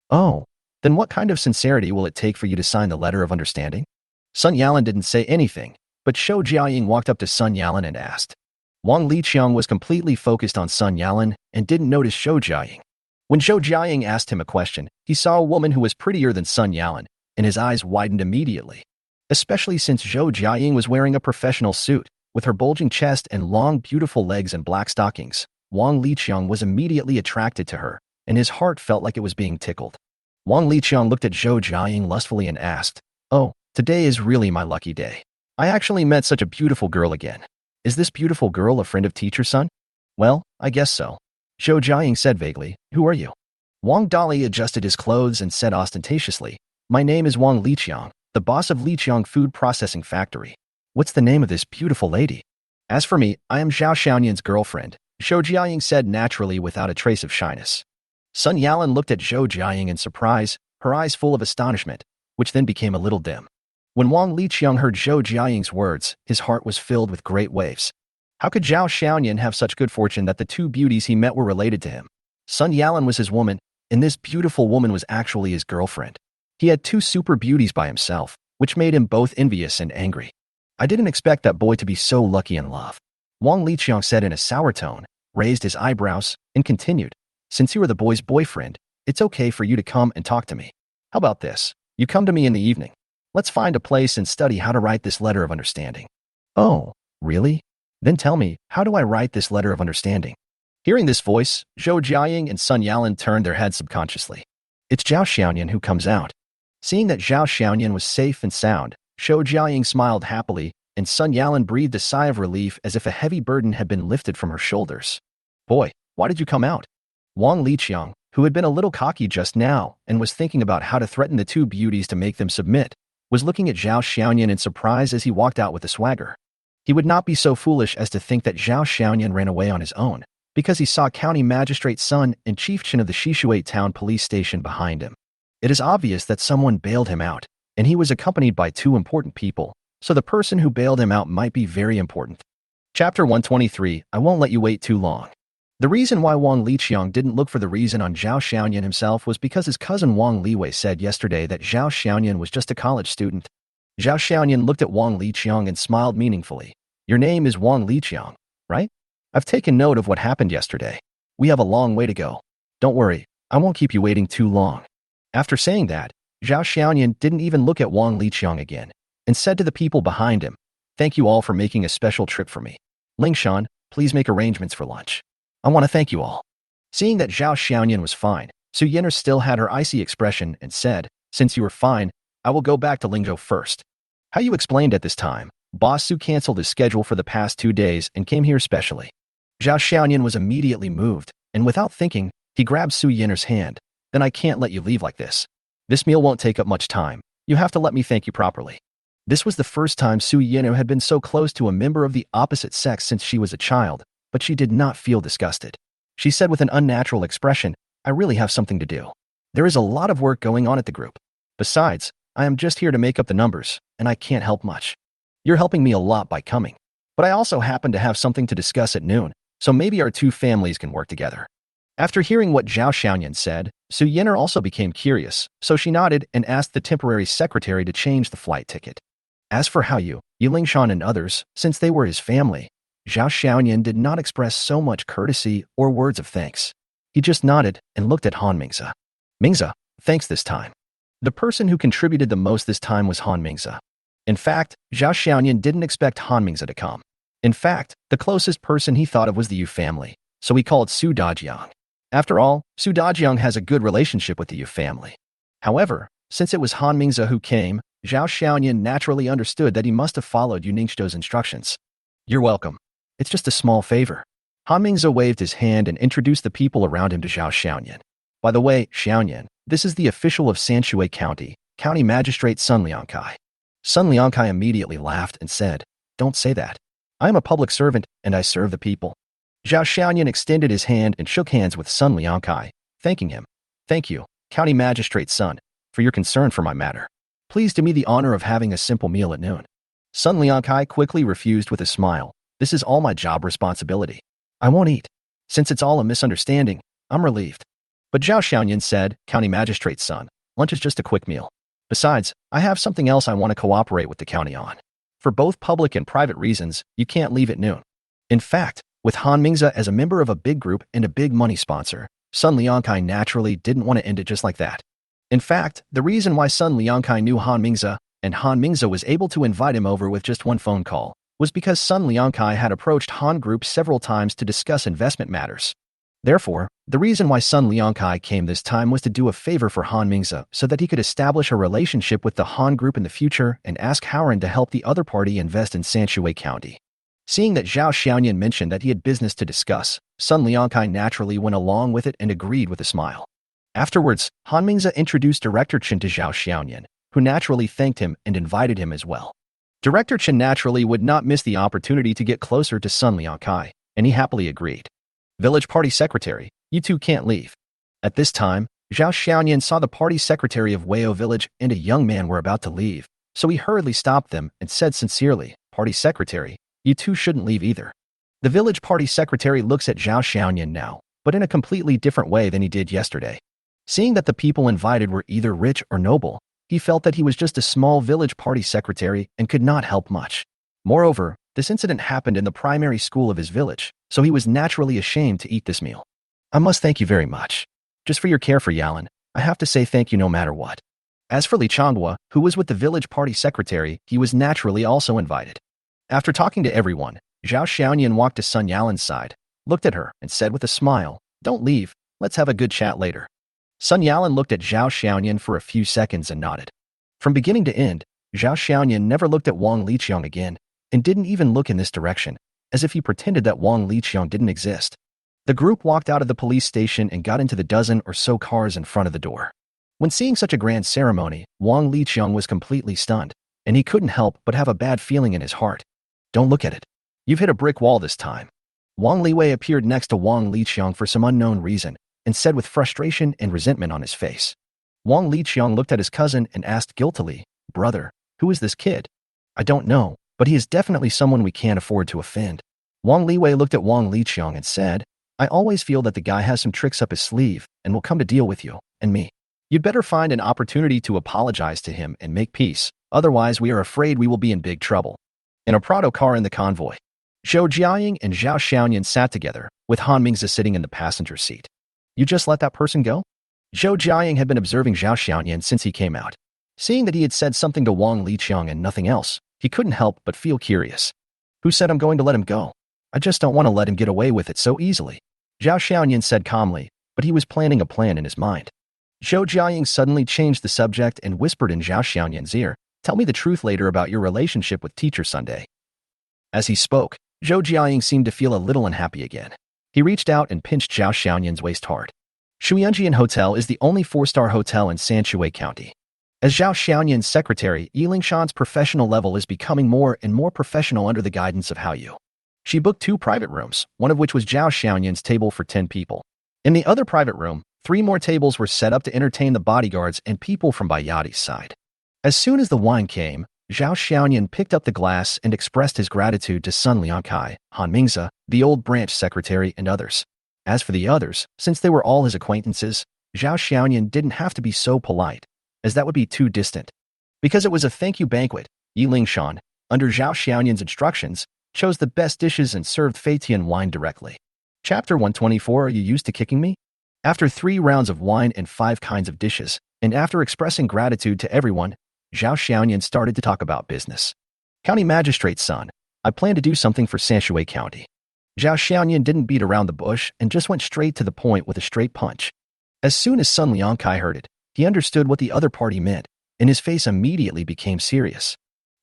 "Oh, then what kind of sincerity will it take for you to sign the letter of understanding?" Sun Yalan didn't say anything, but Zhou Jiaying walked up to Sun Yalan and asked. Wang Liqiang was completely focused on Sun Yalan and didn't notice Zhou Jiaying. When Zhou Jiaying asked him a question, he saw a woman who was prettier than Sun Yalan, and his eyes widened immediately. Especially since Zhou Jiaying was wearing a professional suit, with her bulging chest and long, beautiful legs and black stockings. Wang Liqiang was immediately attracted to her, and his heart felt like it was being tickled. Wang Liqiang looked at Zhou Jiaying lustfully and asked, "Oh, today is really my lucky day. I actually met such a beautiful girl again. Is this beautiful girl a friend of Teacher Sun?" "Well, I guess so," Zhou Jiaying said vaguely. "Who are you?" Wang Dali adjusted his clothes and said ostentatiously, "My name is Wang Liqiang, the boss of Liqiang Food Processing Factory. What's the name of this beautiful lady?" "As for me, I am Zhao Xiaoyan's girlfriend," Zhou Jiaying said naturally without a trace of shyness. Sun Yalan looked at Zhou Jiaying in surprise, her eyes full of astonishment, which then became a little dim. When Wang Liqiang heard Zhou Jiaying's words, his heart was filled with great waves. How could Zhao Xiaoyan have such good fortune that the two beauties he met were related to him? Sun Yalan was his woman, and this beautiful woman was actually his girlfriend. He had two super beauties by himself, which made him both envious and angry. "I didn't expect that boy to be so lucky in love," Wang Liqiang said in a sour tone, raised his eyebrows, and continued, "Since you are the boy's boyfriend, it's okay for you to come and talk to me. How about this? You come to me in the evening. Let's find a place and study how to write this letter of understanding." "Oh, really? Then tell me, how do I write this letter of understanding?" Hearing this voice, Zhou Jiaying and Sun Yalan turned their heads subconsciously. It's Zhao Xiaoyan who comes out. Seeing that Zhao Xiaoyan was safe and sound, Zhou Jiaying smiled happily, and Sun Yalan breathed a sigh of relief as if a heavy burden had been lifted from her shoulders. "Boy, why did you come out?" Wang Liqiang, who had been a little cocky just now and was thinking about how to threaten the two beauties to make them submit, was looking at Zhao Xiaoyan in surprise as he walked out with a swagger. He would not be so foolish as to think that Zhao Xiaoyan ran away on his own, because he saw County Magistrate's son and Chief Chen of the Shishui Town Police Station behind him. It is obvious that someone bailed him out, and he was accompanied by two important people, so the person who bailed him out might be very important. Chapter 123, I won't let you wait too long. The reason why Wang Liqiang didn't look for the reason on Zhao Xiaoyan himself was because his cousin Wang Liwei said yesterday that Zhao Xiaoyan was just a college student. Zhao Xiaoyan looked at Wang Liqiang and smiled meaningfully. Your name is Wang Liqiang, right? I've taken note of what happened yesterday. We have a long way to go. Don't worry, I won't keep you waiting too long. After saying that, Zhao Xiaoyan didn't even look at Wang Liqiang again, and said to the people behind him, thank you all for making a special trip for me. Lingshan, please make arrangements for lunch. I want to thank you all. Seeing that Zhao Xiaoyan was fine, Su Yin'er still had her icy expression and said, since you are fine, I will go back to Lingzhou first. How you explained at this time, Boss Su canceled his schedule for the past 2 days and came here specially. Zhao Xiaoyan was immediately moved, and without thinking, he grabbed Su Yin'er's hand. Then I can't let you leave like this. This meal won't take up much time. You have to let me thank you properly. This was the first time Su Yin'er had been so close to a member of the opposite sex since she was a child, but she did not feel disgusted. She said with an unnatural expression, I really have something to do. There is a lot of work going on at the group. Besides, I am just here to make up the numbers, and I can't help much. You're helping me a lot by coming. But I also happen to have something to discuss at noon, so maybe our two families can work together. After hearing what Zhao Xiaoyan said, Su Yin'er also became curious, so she nodded and asked the temporary secretary to change the flight ticket. As for Hao Yu, Lingshan and others, since they were his family, Zhao Xiaoyan did not express so much courtesy or words of thanks. He just nodded and looked at Han Mingze. Mingze, thanks this time. The person who contributed the most this time was Han Mingze. In fact, Zhao Xiaoyan didn't expect Han Mingze to come. In fact, the closest person he thought of was the Yu family, so he called Su Dajiang. After all, Su Dajiang has a good relationship with the Yu family. However, since it was Han Mingze who came, Zhao Xiaoyan naturally understood that he must have followed Yu Ningzhou's instructions. You're welcome. It's just a small favor. Han Mingze waved his hand and introduced the people around him to Zhao Xiaoyan. By the way, Xiaoyan, this is the official of Sanshui County, County Magistrate Sun Liangkai. Sun Liangkai immediately laughed and said, don't say that. I am a public servant and I serve the people. Zhao Xiaoyan extended his hand and shook hands with Sun Liangkai, thanking him. Thank you, County Magistrate Sun, for your concern for my matter. Please do me the honor of having a simple meal at noon. Sun Liangkai quickly refused with a smile. This is all my job responsibility. I won't eat. Since it's all a misunderstanding, I'm relieved. But Zhao Xiaoyan said, County Magistrate's son, lunch is just a quick meal. Besides, I have something else I want to cooperate with the county on. For both public and private reasons, you can't leave at noon. In fact, with Han Mingze as a member of a big group and a big money sponsor, Sun Liangkai naturally didn't want to end it just like that. In fact, the reason why Sun Liangkai knew Han Mingze and Han Mingze was able to invite him over with just one phone call was because Sun Liangkai had approached Han Group several times to discuss investment matters. Therefore, the reason why Sun Liangkai came this time was to do a favor for Han Mingze so that he could establish a relationship with the Han Group in the future and ask Howren to help the other party invest in Sanshui County. Seeing that Zhao Xiaoyan mentioned that he had business to discuss, Sun Liangkai naturally went along with it and agreed with a smile. Afterwards, Han Mingze introduced Director Chen to Zhao Xiaoyan, who naturally thanked him and invited him as well. Director Chen naturally would not miss the opportunity to get closer to Sun Liangkai, and he happily agreed. Village Party Secretary, you two can't leave. At this time, Zhao Xiaoyan saw the party secretary of Weio Village and a young man were about to leave, so he hurriedly stopped them and said sincerely, Party Secretary, you two shouldn't leave either. The village party secretary looks at Zhao Xiaoyan now, but in a completely different way than he did yesterday. Seeing that the people invited were either rich or noble, he felt that he was just a small village party secretary and could not help much. Moreover, this incident happened in the primary school of his village, so he was naturally ashamed to eat this meal. I must thank you very much. Just for your care for Yalan, I have to say thank you no matter what. As for Li Changhua, who was with the village party secretary, he was naturally also invited. After talking to everyone, Zhao Xiaoyan walked to Sun Yalan's side, looked at her, and said with a smile, don't leave, let's have a good chat later. Sun Yalan looked at Zhao Xiaoyan for a few seconds and nodded. From beginning to end, Zhao Xiaoyan never looked at Wang Liqiang again, and didn't even look in this direction, as if he pretended that Wang Liqiang didn't exist. The group walked out of the police station and got into the dozen or so cars in front of the door. When seeing such a grand ceremony, Wang Liqiang was completely stunned, and he couldn't help but have a bad feeling in his heart. Don't look at it. You've hit a brick wall this time. Wang Liwei appeared next to Wang Liqiang for some unknown reason and said with frustration and resentment on his face. Wang Liqiang looked at his cousin and asked guiltily, "Brother, who is this kid?" "I don't know, but he is definitely someone we can't afford to offend." Wang Liwei looked at Wang Liqiang and said, "I always feel that the guy has some tricks up his sleeve and will come to deal with you and me. You'd better find an opportunity to apologize to him and make peace, otherwise we are afraid we will be in big trouble." In a Prado car in the convoy, Zhou Jiaying and Zhao Xiaoyan sat together, with Han Mingzi sitting in the passenger seat. "You just let that person go?" Zhou Jiaying had been observing Zhao Xiaoyan since he came out. Seeing that he had said something to Wang Liqiang and nothing else, he couldn't help but feel curious. "Who said I'm going to let him go? I just don't want to let him get away with it so easily," Zhao Xiaoyan said calmly, but he was planning a plan in his mind. Zhou Jiaying suddenly changed the subject and whispered in Zhao Xiaoyan's ear, "Tell me the truth later about your relationship with Teacher Sunday." As he spoke, Zhou Jiaying seemed to feel a little unhappy again. He reached out and pinched Zhao Xiaoyan's waist hard. Shuyunjian Hotel is the only 4-star hotel in Sanshui County. As Zhao Xiaoyan's secretary, Yi Lingshan's professional level is becoming more and more professional under the guidance of Hao Yu. She booked 2 private rooms, one of which was Zhao Xiaoyan's table for 10 people. In the other private room, 3 more tables were set up to entertain the bodyguards and people from Bayati's side. As soon as the wine came, Zhao Xiaoyan picked up the glass and expressed his gratitude to Sun Liangkai, Han Mingzi, the old branch secretary, and others. As for the others, since they were all his acquaintances, Zhao Xiaoyan didn't have to be so polite, as that would be too distant. Because it was a thank you banquet, Yi Lingshan, under Zhao Xiaoyan's instructions, chose the best dishes and served Feitian wine directly. Chapter 124. Are you used to kicking me? After 3 rounds of wine and 5 kinds of dishes, and after expressing gratitude to everyone, Zhao Xiaoyan started to talk about business. "County Magistrate's son, I plan to do something for Sanshui County." Zhao Xiaoyan didn't beat around the bush and just went straight to the point with a straight punch. As soon as Sun Liangkai heard it, he understood what the other party meant, and his face immediately became serious.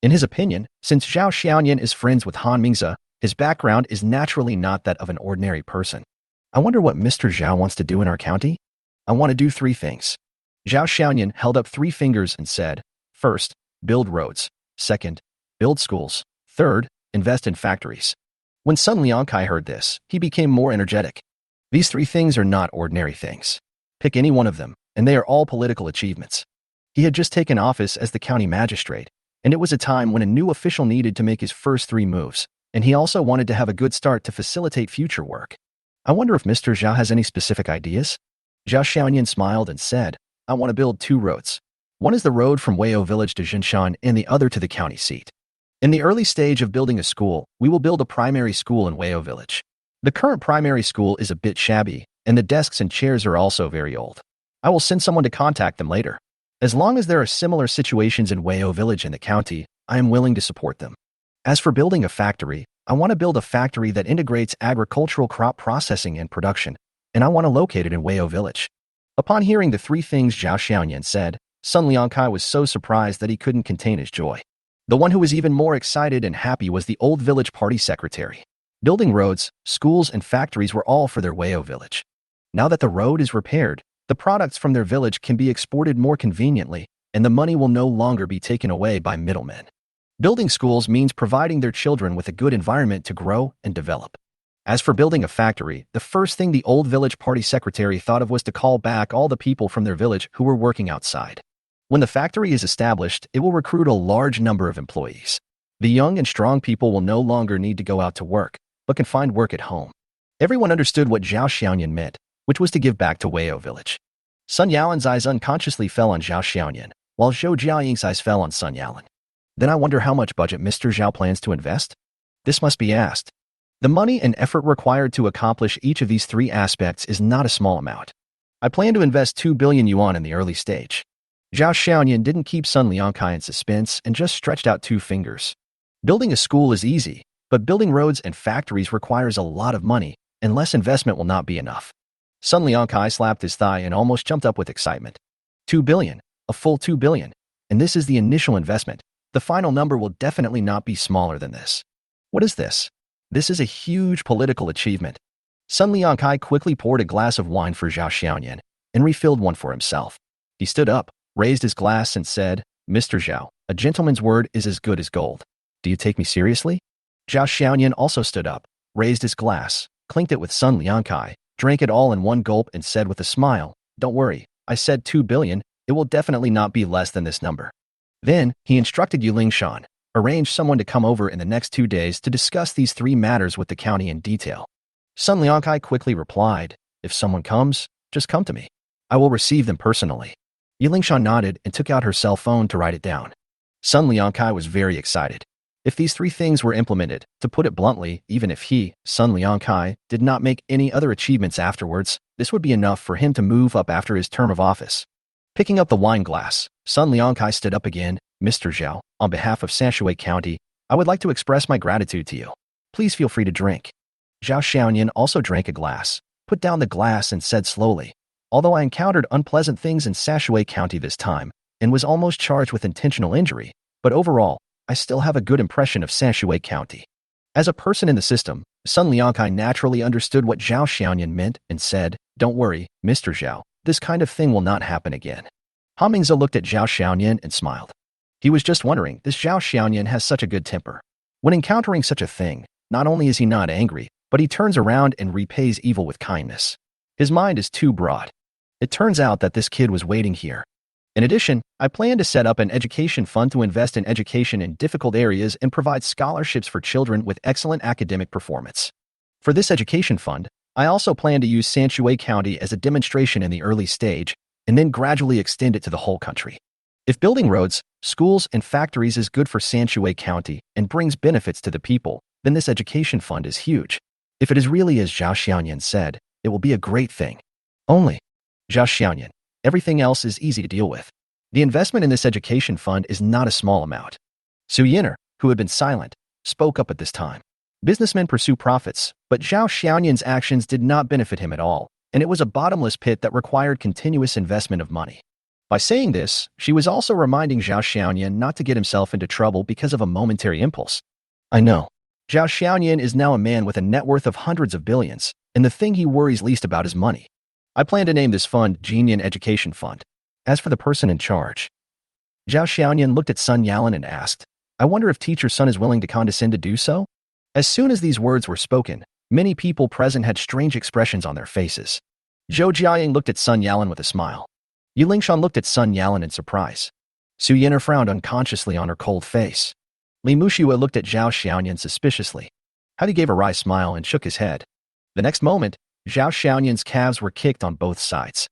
In his opinion, since Zhao Xiaoyan is friends with Han Mingzi, his background is naturally not that of an ordinary person. "I wonder what Mr. Zhao wants to do in our county? I want to do 3 things." Zhao Xiaoyan held up 3 fingers and said, "First, build roads. Second, build schools. Third, invest in factories." When Sun Liangkai heard this, he became more energetic. These 3 things are not ordinary things. Pick any one of them, and they are all political achievements. He had just taken office as the county magistrate, and it was a time when a new official needed to make his first 3 moves, and he also wanted to have a good start to facilitate future work. "I wonder if Mr. Zhao has any specific ideas?" Zhao Xiaoyan smiled and said, "I want to build 2 roads. One is the road from Weio village to Jinshan and the other to the county seat. In the early stage of building a school, we will build a primary school in Weio village. The current primary school is a bit shabby, and the desks and chairs are also very old. I will send someone to contact them later. As long as there are similar situations in Weio village and the county, I am willing to support them. As for building a factory, I want to build a factory that integrates agricultural crop processing and production, and I want to locate it in Weio village." Upon hearing the 3 things Zhao Xiaoyan said, Sun Liangkai was so surprised that he couldn't contain his joy. The one who was even more excited and happy was the old village party secretary. Building roads, schools, and factories were all for their Weio village. Now that the road is repaired, the products from their village can be exported more conveniently, and the money will no longer be taken away by middlemen. Building schools means providing their children with a good environment to grow and develop. As for building a factory, the first thing the old village party secretary thought of was to call back all the people from their village who were working outside. When the factory is established, it will recruit a large number of employees. The young and strong people will no longer need to go out to work, but can find work at home. Everyone understood what Zhao Xiaoyan meant, which was to give back to Weio village. Sun Yalan's eyes unconsciously fell on Zhao Xiaoyan, while Zhou Jiaying's eyes fell on Sun Yalan. Then I wonder how much budget Mr. Zhao plans to invest? This must be asked. The money and effort required to accomplish each of these 3 aspects is not a small amount. I plan to invest 2 billion yuan in the early stage. Zhao Xiaoyan didn't keep Sun Liangkai in suspense and just stretched out 2 fingers. Building a school is easy, but building roads and factories requires a lot of money, and less investment will not be enough. Sun Liangkai slapped his thigh and almost jumped up with excitement. 2 billion, a full 2 billion, and this is the initial investment. The final number will definitely not be smaller than this. What is this? This is a huge political achievement. Sun Liangkai quickly poured a glass of wine for Zhao Xiaoyan and refilled one for himself. He stood up, raised his glass and said, "Mr. Zhao, a gentleman's word is as good as gold. Do you take me seriously?" Zhao Xiaoyan also stood up, raised his glass, clinked it with Sun Liangkai, drank it all in one gulp and said with a smile, "Don't worry, I said 2 billion, it will definitely not be less than this number." Then, he instructed Yulingshan, arrange someone to come over in the next 2 days to discuss these 3 matters with the county in detail. Sun Liangkai quickly replied, "If someone comes, just come to me. I will receive them personally." Yulingshan nodded and took out her cell phone to write it down. Sun Liangkai was very excited. If these 3 things were implemented, to put it bluntly, even if he, Sun Liangkai, did not make any other achievements afterwards, this would be enough for him to move up after his term of office. Picking up the wine glass, Sun Liangkai stood up again. "Mr. Zhao, on behalf of Sanshui County, I would like to express my gratitude to you. Please feel free to drink." Zhao Xiaoyan also drank a glass, put down the glass and said slowly, "Although I encountered unpleasant things in Sanshui County this time, and was almost charged with intentional injury, but overall, I still have a good impression of Sanshui County." As a person in the system, Sun Liangkai naturally understood what Zhao Xiaoyan meant and said, "Don't worry, Mr. Zhao, this kind of thing will not happen again." Ha Mingze looked at Zhao Xiaoyan and smiled. He was just wondering, this Zhao Xiaoyan has such a good temper. When encountering such a thing, not only is he not angry, but he turns around and repays evil with kindness. His mind is too broad. It turns out that this kid was waiting here. In addition, I plan to set up an education fund to invest in education in difficult areas and provide scholarships for children with excellent academic performance. For this education fund, I also plan to use Sanshui County as a demonstration in the early stage, and then gradually extend it to the whole country. If building roads, schools, and factories is good for Sanshui County and brings benefits to the people, then this education fund is huge. If it is really as Zhao Xiaoyan said, it will be a great thing. Only, Zhao Xiaoyan, everything else is easy to deal with. The investment in this education fund is not a small amount. Su Yin'er, who had been silent, spoke up at this time. Businessmen pursue profits, but Zhao Xiaoyan's actions did not benefit him at all, and it was a bottomless pit that required continuous investment of money. By saying this, she was also reminding Zhao Xiaoyan not to get himself into trouble because of a momentary impulse. I know. Zhao Xiaoyan is now a man with a net worth of hundreds of billions, and the thing he worries least about is money. I plan to name this fund Jianyan Education Fund. As for the person in charge, Zhao Xiaoyan looked at Sun Yalan and asked, "I wonder if Teacher Sun is willing to condescend to do so?" As soon as these words were spoken, many people present had strange expressions on their faces. Zhou Jiaying looked at Sun Yalan with a smile. Yulingshan looked at Sun Yalan in surprise. Su Yin'er frowned unconsciously on her cold face. Li Mushua looked at Zhao Xiaoyan suspiciously. He gave a wry smile and shook his head. The next moment, Zhao Xiaoyan's calves were kicked on both sides.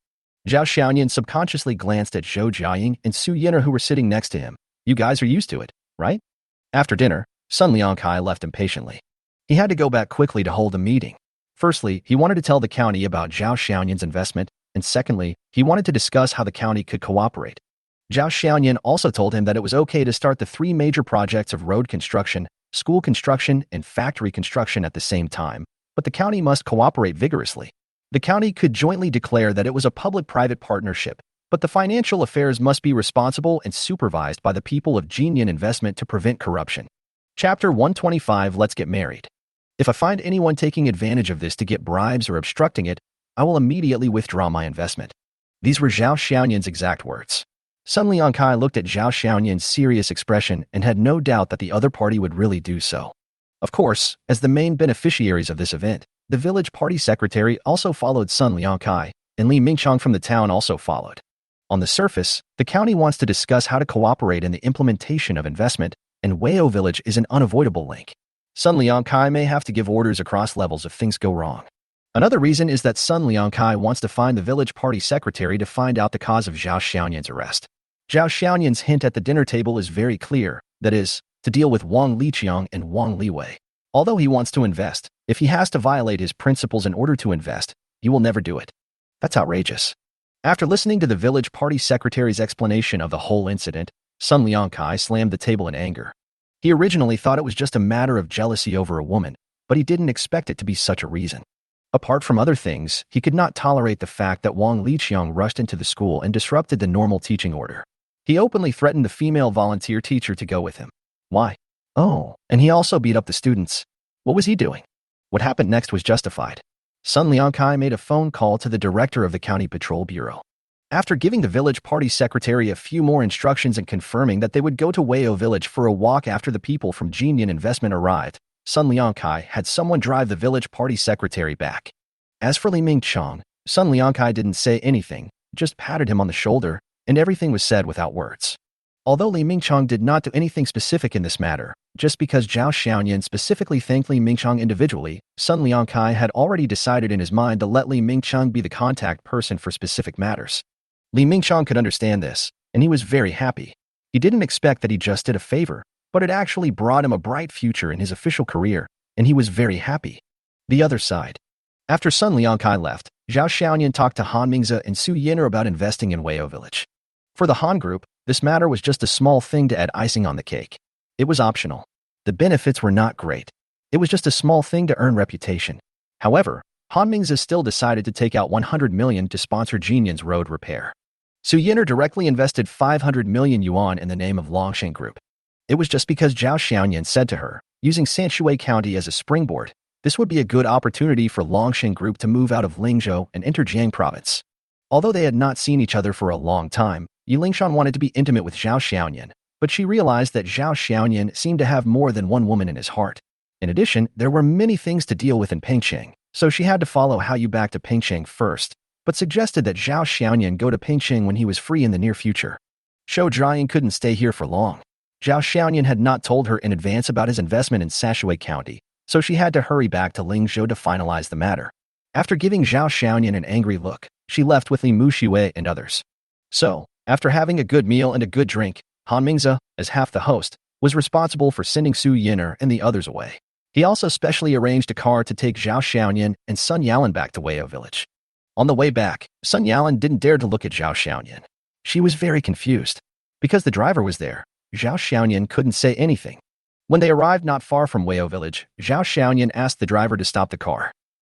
Zhao Xiaoyan subconsciously glanced at Zhou Jiaying and Su Yin'er who were sitting next to him. "You guys are used to it, right?" After dinner, Sun Liangkai left impatiently. He had to go back quickly to hold a meeting. Firstly, he wanted to tell the county about Zhao Xiaoyan's investment, and secondly, he wanted to discuss how the county could cooperate. Zhao Xiaoyan also told him that it was okay to start the 3 major projects of road construction, school construction, and factory construction at the same time, but the county must cooperate vigorously. The county could jointly declare that it was a public-private partnership, but the financial affairs must be responsible and supervised by the people of Jianyan Investment to prevent corruption. Chapter 125. Let's get married. If I find anyone taking advantage of this to get bribes or obstructing it, I will immediately withdraw my investment. These were Zhao Xiaoyan's exact words. Sun Liangkai looked at Zhao Xiaoyan's serious expression and had no doubt that the other party would really do so. Of course, as the main beneficiaries of this event, the village party secretary also followed Sun Liangkai, and Li Mingchang from the town also followed. On the surface, the county wants to discuss how to cooperate in the implementation of investment, and Weio village is an unavoidable link. Sun Liangkai may have to give orders across levels if things go wrong. Another reason is that Sun Liangkai wants to find the village party secretary to find out the cause of Zhao Xiaoyan's arrest. Zhao Xiaoyan's hint at the dinner table is very clear, that is, to deal with Wang Liqiang and Wang Liwei. Although he wants to invest, if he has to violate his principles in order to invest, he will never do it. That's outrageous. After listening to the village party secretary's explanation of the whole incident, Sun Liangkai slammed the table in anger. He originally thought it was just a matter of jealousy over a woman, but he didn't expect it to be such a reason. Apart from other things, he could not tolerate the fact that Wang Liqiang rushed into the school and disrupted the normal teaching order. He openly threatened the female volunteer teacher to go with him. Why? Oh, and he also beat up the students. What was he doing? What happened next was justified. Sun Liangkai made a phone call to the director of the county patrol bureau. After giving the village party secretary a few more instructions and confirming that they would go to Weio village for a walk after the people from Jinyan Investment arrived, Sun Liangkai had someone drive the village party secretary back. As for Li Mingchong, Sun Liangkai didn't say anything, just patted him on the shoulder, and everything was said without words. Although Li Mingchong did not do anything specific in this matter, just because Zhao Xiaoyan specifically thanked Li Mingchong individually, Sun Liangkai had already decided in his mind to let Li Mingchong be the contact person for specific matters. Li Mingchong could understand this, and he was very happy. He didn't expect that he just did a favor, but it actually brought him a bright future in his official career, and he was very happy. The other side. After Sun Liangkai left, Zhao Xiaoyan talked to Han Mingze and Su Yin'er about investing in Weio village. For the Han group, this matter was just a small thing to add icing on the cake. It was optional. The benefits were not great. It was just a small thing to earn reputation. However, Han Mingze still decided to take out 100 million to sponsor Jinyan's road repair. Su Yin'er directly invested 500 million yuan in the name of Longshan Group. It was just because Zhao Xiaoyan said to her, using Sanshui County as a springboard, this would be a good opportunity for Longshan Group to move out of Lingzhou and enter Jiang province. Although they had not seen each other for a long time, Yi Lingshan wanted to be intimate with Zhao Xiaoyan, but she realized that Zhao Xiaoyan seemed to have more than one woman in his heart. In addition, there were many things to deal with in Pengcheng, so she had to follow Hao Yu back to Pengcheng first, but suggested that Zhao Xiaoyan go to Pengcheng when he was free in the near future. Shou Zhaoyan couldn't stay here for long. Zhao Xiaoyan had not told her in advance about his investment in Sanshui County, so she had to hurry back to Lingzhou to finalize the matter. After giving Zhao Xiaoyan an angry look, she left with Li Muxue and others. So, after having a good meal and a good drink, Han Mingze, as half the host, was responsible for sending Su Yin'er and the others away. He also specially arranged a car to take Zhao Xiaoyan and Sun Yalan back to Weio village. On the way back, Sun Yalan didn't dare to look at Zhao Xiaoyan. She was very confused. Because the driver was there, Zhao Xiaoyan couldn't say anything. When they arrived not far from Weio village, Zhao Xiaoyan asked the driver to stop the car.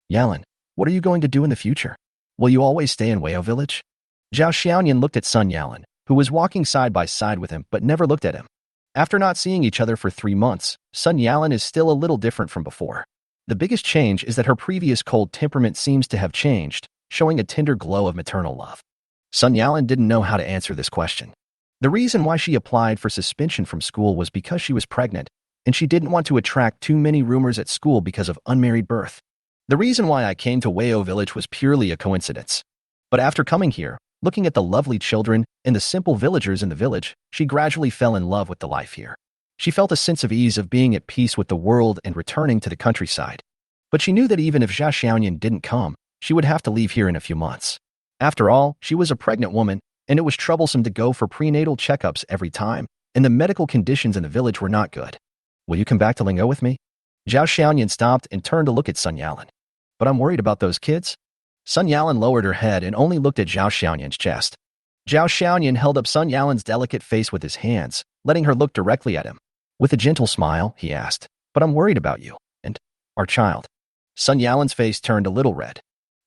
Yalan, what are you going to do in the future? Will you always stay in Weio village? Zhao Xiaoyan looked at Sun Yalan, who was walking side by side with him but never looked at him. After not seeing each other for 3 months, Sun Yalan is still a little different from before. The biggest change is that her previous cold temperament seems to have changed, showing a tender glow of maternal love. Sun Yalan didn't know how to answer this question. The reason why she applied for suspension from school was because she was pregnant, and she didn't want to attract too many rumors at school because of unmarried birth. The reason why I came to Weio village was purely a coincidence. But after coming here, looking at the lovely children and the simple villagers in the village, she gradually fell in love with the life here. She felt a sense of ease of being at peace with the world and returning to the countryside. But she knew that even if Zhao Xiaoyan didn't come, she would have to leave here in a few months. After all, she was a pregnant woman, and it was troublesome to go for prenatal checkups every time, and the medical conditions in the village were not good. Will you come back to Lingzhou with me? Zhao Xiaoyan stopped and turned to look at Sun Yalan. But I'm worried about those kids. Sun Yalan lowered her head and only looked at Zhao Xiaoyan's chest. Zhao Xiaoyan held up Sun Yalan's delicate face with his hands, letting her look directly at him. With a gentle smile, he asked, but I'm worried about you, and our child. Sun Yalan's face turned a little red.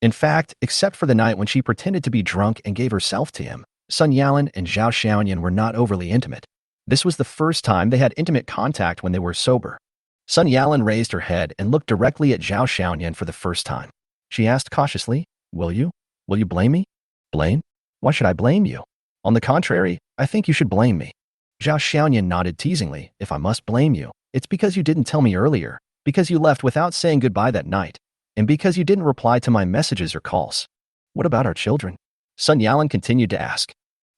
In fact, except for the night when she pretended to be drunk and gave herself to him, Sun Yalan and Zhao Xiaoyan were not overly intimate. This was the first time they had intimate contact when they were sober. Sun Yalan raised her head and looked directly at Zhao Xiaoyan for the first time. She asked cautiously, Will you blame me? Blame? Why should I blame you? On the contrary, I think you should blame me. Zhao Xiaoyan nodded teasingly. If I must blame you, it's because you didn't tell me earlier, because you left without saying goodbye that night, and because you didn't reply to my messages or calls. What about our children? Sun Yalan continued to ask.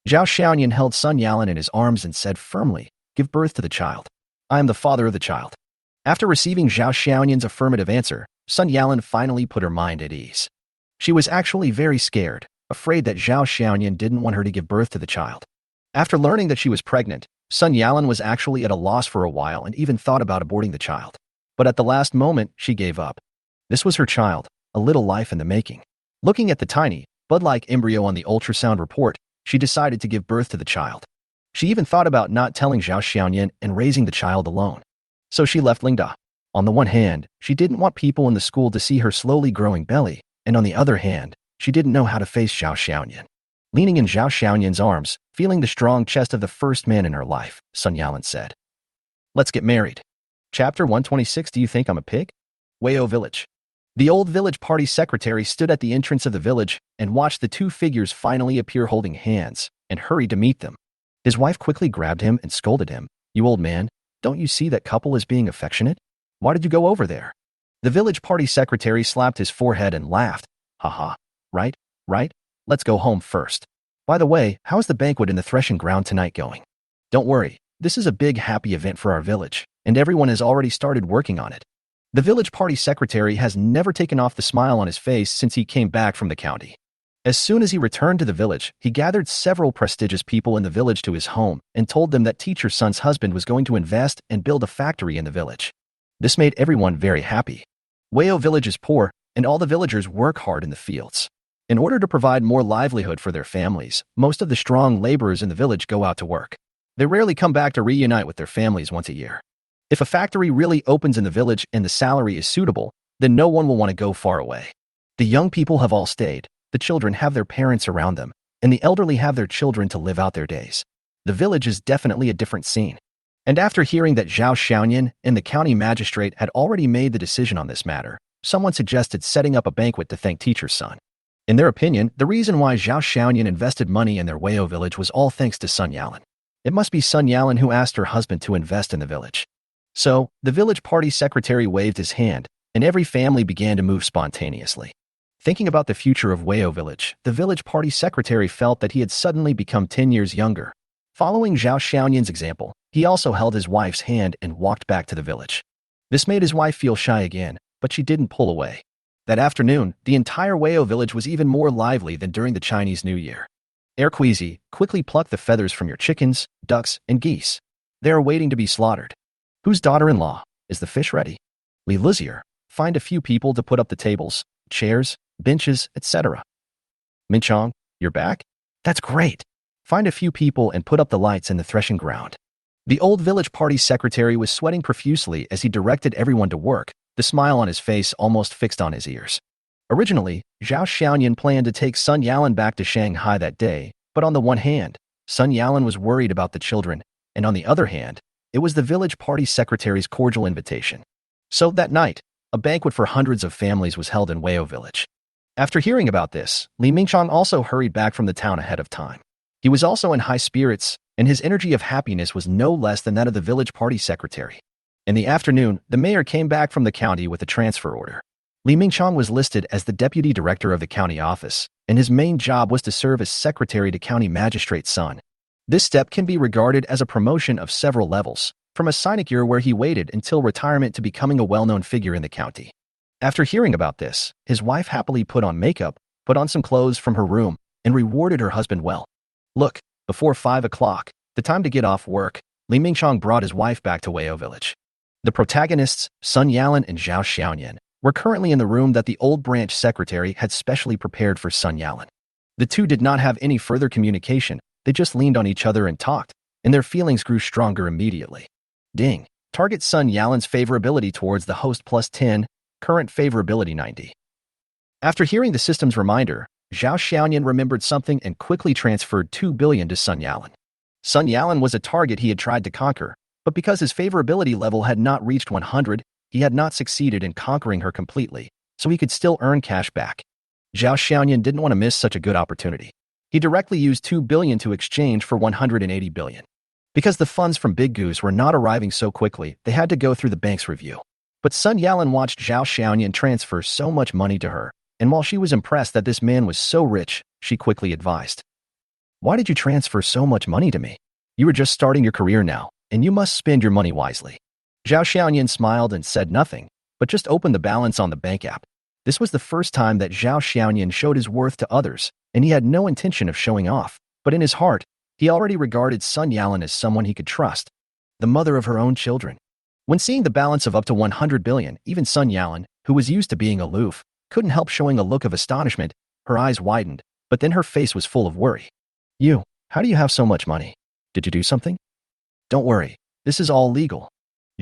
Zhao Xiaoyan held Sun Yalan in his arms and said firmly, Give birth to the child. I am the father of the child. After receiving Zhao Xiaoyan's affirmative answer, Sun Yalan finally put her mind at ease. She was actually very scared, afraid that Zhao Xiaoyan didn't want her to give birth to the child. After learning that she was pregnant, Sun Yalan was actually at a loss for a while and even thought about aborting the child. But at the last moment, she gave up. This was her child, a little life in the making. Looking at the tiny, bud-like embryo on the ultrasound report, she decided to give birth to the child. She even thought about not telling Zhao Xiaoyan and raising the child alone. So she left Lingda. On the one hand, she didn't want people in the school to see her slowly growing belly, and on the other hand, she didn't know how to face Zhao Xiaoyan. Leaning in Zhao Xiaoyan's arms, feeling the strong chest of the first man in her life, Sun Yalan said, Let's get married. Chapter 126. Do you think I'm a pig? Weio village. The old village party secretary stood at the entrance of the village and watched the two figures finally appear holding hands and hurried to meet them. His wife quickly grabbed him and scolded him. "You old man, don't you see that couple is being affectionate? Why did you go over there?" The village party secretary slapped his forehead and laughed. "Haha, right, right, let's go home first. By the way, how's the banquet in the threshing ground tonight going? Don't worry, this is a big happy event for our village, and everyone has already started working on it." The village party secretary has never taken off the smile on his face since he came back from the county. As soon as he returned to the village, he gathered several prestigious people in the village to his home and told them that teacher's son's husband was going to invest and build a factory in the village. This made everyone very happy. Weo village is poor, and all the villagers work hard in the fields. In order to provide more livelihood for their families, most of the strong laborers in the village go out to work. They rarely come back to reunite with their families once a year. If a factory really opens in the village and the salary is suitable, then no one will want to go far away. The young people have all stayed, the children have their parents around them, and the elderly have their children to live out their days. The village is definitely a different scene. And after hearing that Zhao Xiaoyan and the county magistrate had already made the decision on this matter, someone suggested setting up a banquet to thank teacher's son. In their opinion, the reason why Zhao Xiaoyan invested money in their Weo village was all thanks to Sun Yalan. It must be Sun Yalan who asked her husband to invest in the village. So, the village party secretary waved his hand, and every family began to move spontaneously. Thinking about the future of Weo village, the village party secretary felt that he had suddenly become 10 years younger. Following Zhao Xiaoyan's example, he also held his wife's hand and walked back to the village. This made his wife feel shy again, but she didn't pull away. That afternoon, the entire Weo village was even more lively than during the Chinese New Year. Erqueezy, quickly pluck the feathers from your chickens, ducks, and geese. They are waiting to be slaughtered. Whose daughter-in-law? Is the fish ready? Li Lizier, find a few people to put up the tables, chairs, benches, etc. Minchong, you're back? That's great. Find a few people and put up the lights in the threshing ground. The old village party secretary was sweating profusely as he directed everyone to work, the smile on his face almost fixed on his ears. Originally, Zhao Xiaoyan planned to take Sun Yalan back to Shanghai that day, but on the one hand, Sun Yalan was worried about the children, and on the other hand, it was the village party secretary's cordial invitation. So that night, a banquet for hundreds of families was held in Weo village. After hearing about this, Li Mingchong also hurried back from the town ahead of time. He was also in high spirits, and his energy of happiness was no less than that of the village party secretary. In the afternoon, the mayor came back from the county with a transfer order. Li Mingchong was listed as the deputy director of the county office, and his main job was to serve as secretary to county magistrate's son. This step can be regarded as a promotion of several levels, from a sinecure where he waited until retirement to becoming a well-known figure in the county. After hearing about this, his wife happily put on makeup, put on some clothes from her room, and rewarded her husband well. Look, before 5 o'clock, the time to get off work, Li Mingchong brought his wife back to Weo village. The protagonists, Sun Yalan and Zhao Xiaoyan, were currently in the room that the old branch secretary had specially prepared for Sun Yalan. The two did not have any further communication, they just leaned on each other and talked, and their feelings grew stronger immediately. Ding. Target Sun Yalan's favorability towards the host plus 10, current favorability 90. After hearing the system's reminder, Zhao Xiaoyan remembered something and quickly transferred 2 billion to Sun Yalan. Sun Yalan was a target he had tried to conquer, but because his favorability level had not reached 100, he had not succeeded in conquering her completely, so he could still earn cash back. Zhao Xiaoyan didn't want to miss such a good opportunity. He directly used 2 billion to exchange for 180 billion. Because the funds from Big Goose were not arriving so quickly, they had to go through the bank's review. But Sun Yalan watched Zhao Xiaoyan transfer so much money to her, and while she was impressed that this man was so rich, she quickly advised, "Why did you transfer so much money to me? You are just starting your career now, and you must spend your money wisely." Zhao Xiaoyan smiled and said nothing, but just opened the balance on the bank app. This was the first time that Zhao Xiaoyan showed his worth to others, and he had no intention of showing off, but in his heart, he already regarded Sun Yalan as someone he could trust, the mother of her own children. When seeing the balance of up to 100 billion, even Sun Yalan, who was used to being aloof, couldn't help showing a look of astonishment. Her eyes widened, but then her face was full of worry. How do you have so much money? Did you do something? Don't worry, this is all legal.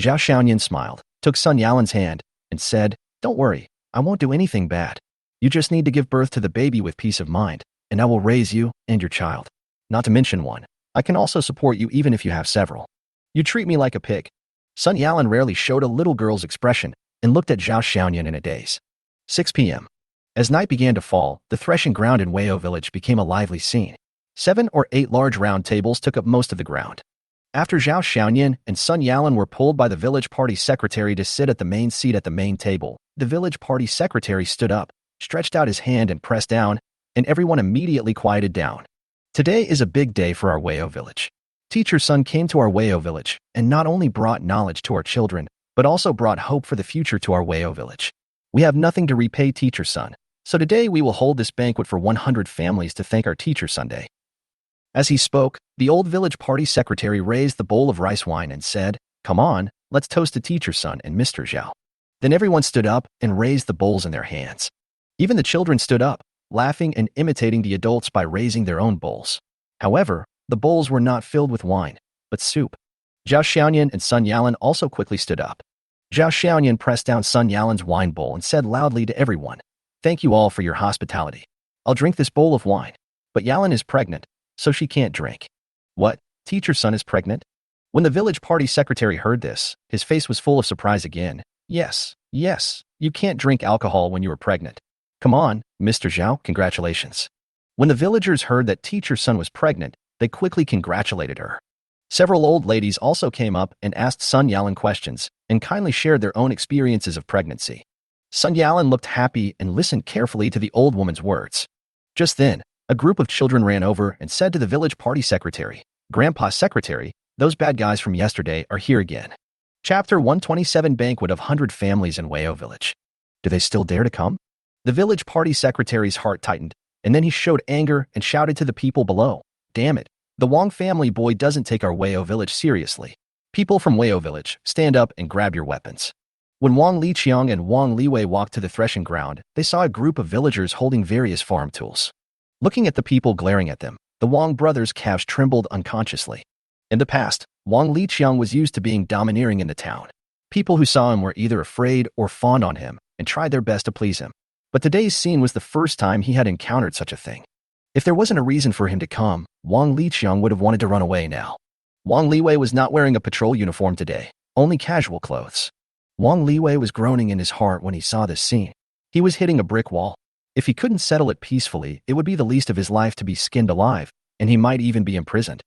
Zhao Xiaoyan smiled, took Sun Yalan's hand, and said, "Don't worry, I won't do anything bad. You just need to give birth to the baby with peace of mind, and I will raise you and your child. Not to mention one. I can also support you even if you have several. You treat me like a pig." Sun Yalan rarely showed a little girl's expression and looked at Zhao Xiaoyan in a daze. 6 p.m. As night began to fall, the threshing ground in Wayo village became a lively scene. 7 or 8 large round tables took up most of the ground. After Zhao Xiaoyan and Sun Yalan were pulled by the village party secretary to sit at the main seat at the main table, the village party secretary stood up, stretched out his hand and pressed down, and everyone immediately quieted down. Today is a big day for our Wayo village. Teacher Sun came to our Wayo village and not only brought knowledge to our children, but also brought hope for the future to our Wayo village. We have nothing to repay Teacher Sun, so today we will hold this banquet for 100 families to thank our Teacher Sunday. As he spoke, the old village party secretary raised the bowl of rice wine and said, "Come on, let's toast to Teacher Sun and Mr. Zhao." Then everyone stood up and raised the bowls in their hands. Even the children stood up, laughing and imitating the adults by raising their own bowls. However, the bowls were not filled with wine, but soup. Zhao Xiaoyan and Sun Yalan also quickly stood up. Zhao Xiaoyan pressed down Sun Yalan's wine bowl and said loudly to everyone, "Thank you all for your hospitality. I'll drink this bowl of wine." But Yalan is pregnant, so she can't drink. What? Teacher Sun is pregnant? When the village party secretary heard this, his face was full of surprise again. Yes, you can't drink alcohol when you are pregnant. Come on, Mr. Zhao, congratulations. When the villagers heard that Teacher Sun was pregnant, they quickly congratulated her. Several old ladies also came up and asked Sun Yalan questions and kindly shared their own experiences of pregnancy. Sun Yalan looked happy and listened carefully to the old woman's words. Just then, a group of children ran over and said to the village party secretary, "Grandpa Secretary, those bad guys from yesterday are here again." Chapter 127 Banquet of 100 Families in Wayo Village. Do they still dare to come? The village party secretary's heart tightened, and then he showed anger and shouted to the people below, "Damn it, the Wang family boy doesn't take our Wayo Village seriously. People from Wayo Village, stand up and grab your weapons." When Wang Liqiang and Wang Liwei walked to the threshing ground, they saw a group of villagers holding various farm tools. Looking at the people glaring at them, the Wang brothers' calves trembled unconsciously. In the past, Wang Liqiang was used to being domineering in the town. People who saw him were either afraid or fawned on him and tried their best to please him. But today's scene was the first time he had encountered such a thing. If there wasn't a reason for him to come, Wang Liqiang would have wanted to run away now. Wang Liwei was not wearing a patrol uniform today, only casual clothes. Wang Liwei was groaning in his heart when he saw this scene. He was hitting a brick wall. If he couldn't settle it peacefully, it would be the least of his life to be skinned alive, and he might even be imprisoned.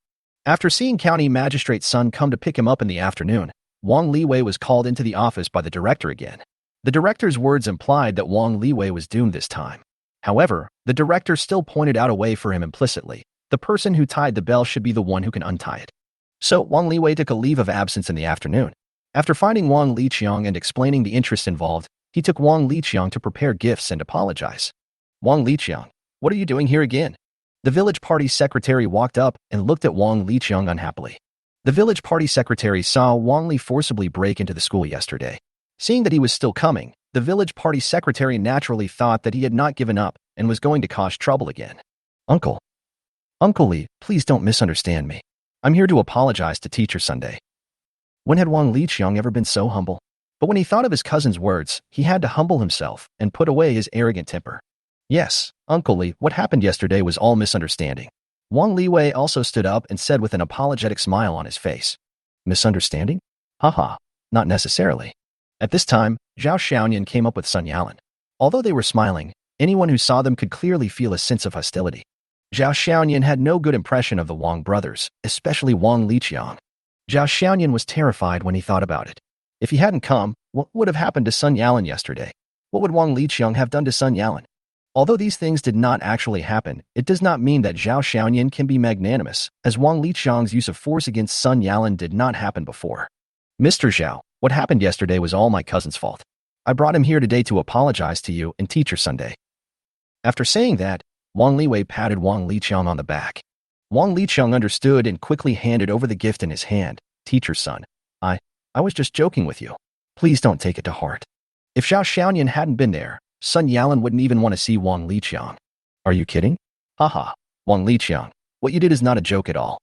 After seeing County Magistrate Sun come to pick him up in the afternoon, Wang Liwei was called into the office by the director again. The director's words implied that Wang Liwei was doomed this time. However, the director still pointed out a way for him implicitly. The person who tied the bell should be the one who can untie it. So Wang Liwei took a leave of absence in the afternoon. After finding Wang Liqiang and explaining the interest involved, he took Wang Liqiang to prepare gifts and apologize. "Wang Liqiang, what are you doing here again?" The village party secretary walked up and looked at Wang Liqiang unhappily. The village party secretary saw Wang Li forcibly break into the school yesterday. Seeing that he was still coming, the village party secretary naturally thought that he had not given up and was going to cause trouble again. Uncle Li, please don't misunderstand me. I'm here to apologize to Teacher Sunday." When had Wang Liqiang ever been so humble? But when he thought of his cousin's words, he had to humble himself and put away his arrogant temper. "Yes, Uncle Li, what happened yesterday was all misunderstanding." Wang Liwei also stood up and said with an apologetic smile on his face. "Misunderstanding? Haha, not necessarily." At this time, Zhao Xiaoyan came up with Sun Yalan. Although they were smiling, anyone who saw them could clearly feel a sense of hostility. Zhao Xiaoyan had no good impression of the Wang brothers, especially Wang Liqiang. Zhao Xiaoyan was terrified when he thought about it. If he hadn't come, what would have happened to Sun Yalan yesterday? What would Wang Liqiang have done to Sun Yalan? Although these things did not actually happen, it does not mean that Zhao Xiaoyan can be magnanimous, as Wang Liqiang's use of force against Sun Yalan did not happen before. "Mr. Zhao, what happened yesterday was all my cousin's fault. I brought him here today to apologize to you and Teacher Sunday." After saying that, Wang Liwei patted Wang Liqiang on the back. Wang Liqiang understood and quickly handed over the gift in his hand. "Teacher Sun, I was just joking with you. Please don't take it to heart." If Zhao Xiaoyan hadn't been there, Sun Yalan wouldn't even want to see Wang Liqiang. "Are you kidding? Haha, Wang Liqiang, what you did is not a joke at all."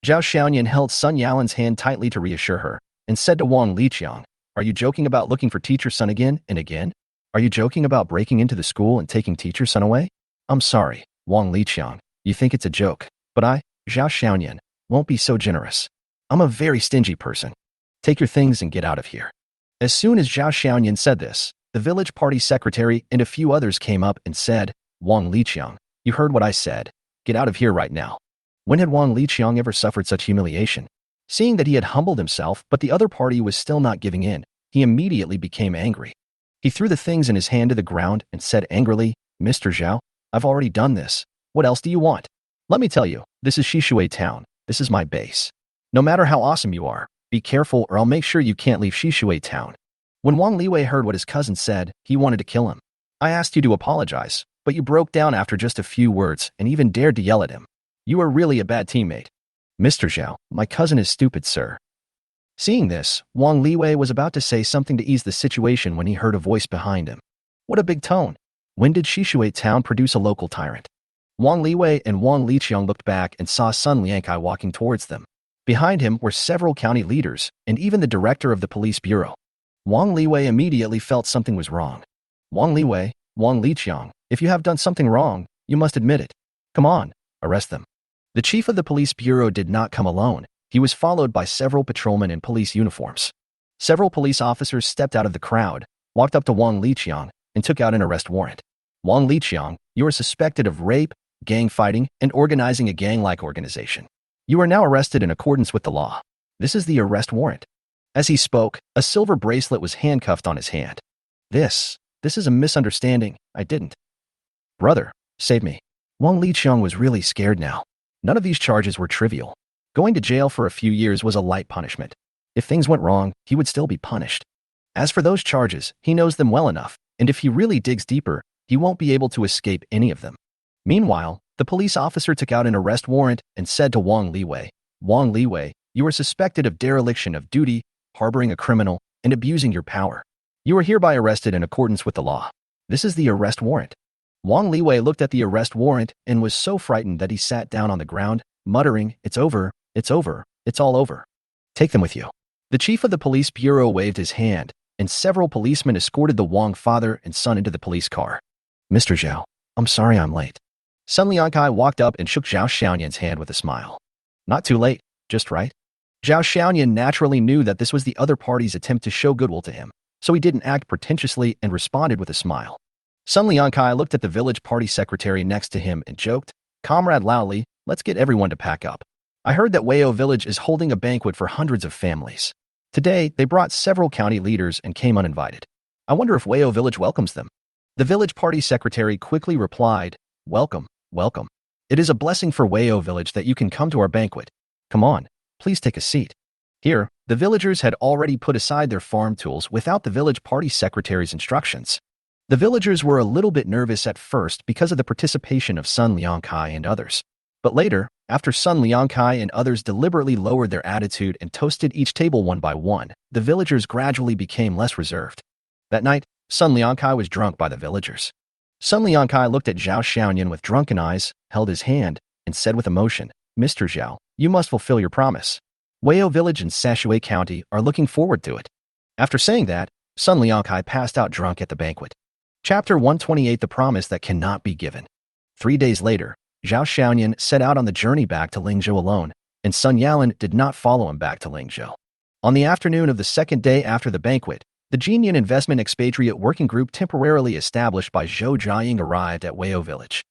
Zhao Xiaoyan held Sun Yalan's hand tightly to reassure her, and said to Wang Liqiang, "Are you joking about looking for Teacher Sun again and again? Are you joking about breaking into the school and taking Teacher Sun away?" "I'm sorry, Wang Liqiang, you think it's a joke, but I, Zhao Xiaoyan, won't be so generous. I'm a very stingy person. Take your things and get out of here." As soon as Zhao Xiaoyan said this, The village party secretary and a few others came up and said, Wang Liqiang, you heard what I said. Get out of here right now. When had Wang Liqiang ever suffered such humiliation? Seeing that he had humbled himself, but the other party was still not giving in, he immediately became angry. He threw the things in his hand to the ground and said angrily, Mr. Zhao, I've already done this. What else do you want? Let me tell you, this is Shishui town. This is my base. No matter how awesome you are, be careful or I'll make sure you can't leave Shishui town. When Wang Liwei heard what his cousin said, he wanted to kill him. I asked you to apologize, but you broke down after just a few words and even dared to yell at him. You are really a bad teammate. Mr. Zhao, my cousin is stupid, sir. Seeing this, Wang Liwei was about to say something to ease the situation when he heard a voice behind him. What a big tone. When did Shishui town produce a local tyrant? Wang Liwei and Wang Liqiang looked back and saw Sun Liankai walking towards them. Behind him were several county leaders and even the director of the police bureau. Wang Liwei immediately felt something was wrong. Wang Liwei, Wang Liqiang, if you have done something wrong, you must admit it. Come on, arrest them. The chief of the police bureau did not come alone. He was followed by several patrolmen in police uniforms. Several police officers stepped out of the crowd, walked up to Wang Liqiang, and took out an arrest warrant. Wang Liqiang, you are suspected of rape, gang fighting, and organizing a gang-like organization. You are now arrested in accordance with the law. This is the arrest warrant. As he spoke, a silver bracelet was handcuffed on his hand. This is a misunderstanding. I didn't. Brother, save me. Wang Liqiang was really scared now. None of these charges were trivial. Going to jail for a few years was a light punishment. If things went wrong, he would still be punished. As for those charges, he knows them well enough, and if he really digs deeper, he won't be able to escape any of them. Meanwhile, the police officer took out an arrest warrant and said to Wang Liwei, you are suspected of dereliction of duty, harboring a criminal, and abusing your power. You are hereby arrested in accordance with the law. This is the arrest warrant. Wang Liwei looked at the arrest warrant and was so frightened that he sat down on the ground, muttering, it's over, it's over, it's all over. Take them with you. The chief of the police bureau waved his hand, and several policemen escorted the Wang father and son into the police car. Mr. Zhao, I'm sorry I'm late. Sun Liankai walked up and shook Zhao Xiaoyan's hand with a smile. Not too late, just right. Zhao Xiaoyan naturally knew that this was the other party's attempt to show goodwill to him, so he didn't act pretentiously and responded with a smile. Sun Liankai looked at the village party secretary next to him and joked, Comrade Laoli, let's get everyone to pack up. I heard that Weio village is holding a banquet for hundreds of families. Today, they brought several county leaders and came uninvited. I wonder if Weio village welcomes them. The village party secretary quickly replied, Welcome, welcome. It is a blessing for Weio village that you can come to our banquet. Come on, please take a seat. Here, the villagers had already put aside their farm tools without the village party secretary's instructions. The villagers were a little bit nervous at first because of the participation of Sun Liankai and others. But later, after Sun Liankai and others deliberately lowered their attitude and toasted each table one by one, the villagers gradually became less reserved. That night, Sun Liankai was drunk by the villagers. Sun Liankai looked at Zhao Xiaoyan with drunken eyes, held his hand, and said with emotion, Mr. Zhao, you must fulfill your promise. Weio village in Sashui County are looking forward to it. After saying that, Sun Liankai passed out drunk at the banquet. Chapter 128 The Promise That Cannot Be Given. 3 days later, Zhao Xiaoyan set out on the journey back to Lingzhou alone, and Sun Yalan did not follow him back to Lingzhou. On the afternoon of the second day after the banquet, the Jinian Investment Expatriate Working Group temporarily established by Zhou Jiaying arrived at Weio Village.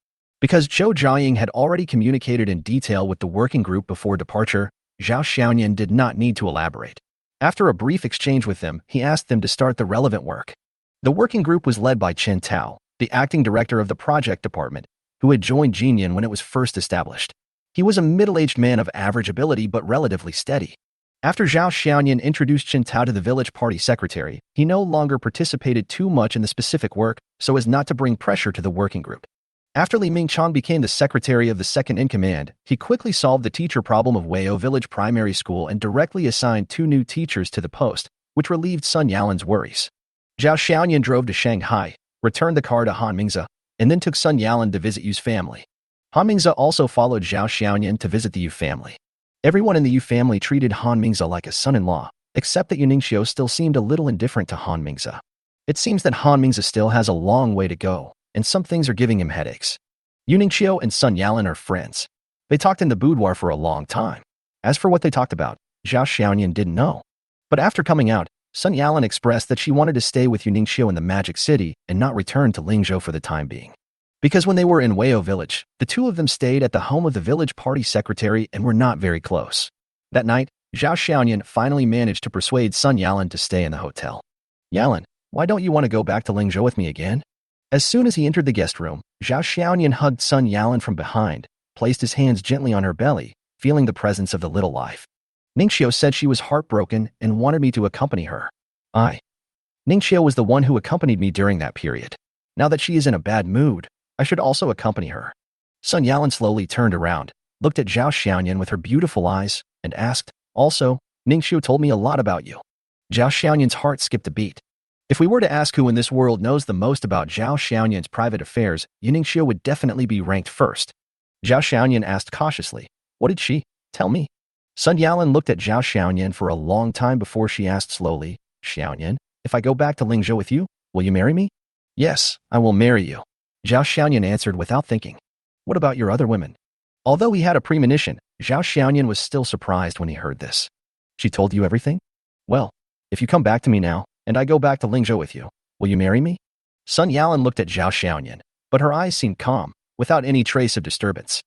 Because Zhou Jiaying had already communicated in detail with the working group before departure, Zhao Xiaoyan did not need to elaborate. After a brief exchange with them, he asked them to start the relevant work. The working group was led by Chen Tao, the acting director of the project department, who had joined Jinian when it was first established. He was a middle-aged man of average ability but relatively steady. After Zhao Xiaoyan introduced Chen Tao to the village party secretary, he no longer participated too much in the specific work so as not to bring pressure to the working group. After Li Mingchang became the secretary of the second-in-command, he quickly solved the teacher problem of Weio Village Primary School and directly assigned 2 new teachers to the post, which relieved Sun Yalan's worries. Zhao Xiaoyan drove to Shanghai, returned the car to Han Mingze, and then took Sun Yalan to visit Yu's family. Han Mingze also followed Zhao Xiaoyan to visit the Yu family. Everyone in the Yu family treated Han Mingze like a son-in-law, except that Yu Ningxiu still seemed a little indifferent to Han Mingze. It seems that Han Mingze still has a long way to go, and some things are giving him headaches. Yu Ningxiu and Sun Yalan are friends. They talked in the boudoir for a long time. As for what they talked about, Zhao Xiaoyan didn't know. But after coming out, Sun Yalan expressed that she wanted to stay with Yu Ningxiu in the Magic City and not return to Lingzhou for the time being. Because when they were in Weio village, the two of them stayed at the home of the village party secretary and were not very close. That night, Zhao Xiaoyan finally managed to persuade Sun Yalan to stay in the hotel. Yalan, why don't you want to go back to Lingzhou with me again? As soon as he entered the guest room, Zhao Xiaoyan hugged Sun Yalan from behind, placed his hands gently on her belly, feeling the presence of the little life. Ningxiu said she was heartbroken and wanted me to accompany her. Ningxiu was the one who accompanied me during that period. Now that she is in a bad mood, I should also accompany her. Sun Yalan slowly turned around, looked at Zhao Xiaoyan with her beautiful eyes, and asked, also, Ningxiu told me a lot about you. Zhao Xiaoyan's heart skipped a beat. If we were to ask who in this world knows the most about Zhao Xiaoyan's private affairs, Yu Ningxiu would definitely be ranked first. Zhao Xiaoyan asked cautiously, what did she tell me? Sun Yalan looked at Zhao Xiaoyan for a long time before she asked slowly, Xiaoyan, if I go back to Lingzhou with you, will you marry me? Yes, I will marry you. Zhao Xiaoyan answered without thinking. What about your other women? Although he had a premonition, Zhao Xiaoyan was still surprised when he heard this. She told you everything? Well, if you come back to me now, and I go back to Lingzhou with you, will you marry me? Sun Yalan looked at Zhao Xiaoyan, but her eyes seemed calm, without any trace of disturbance.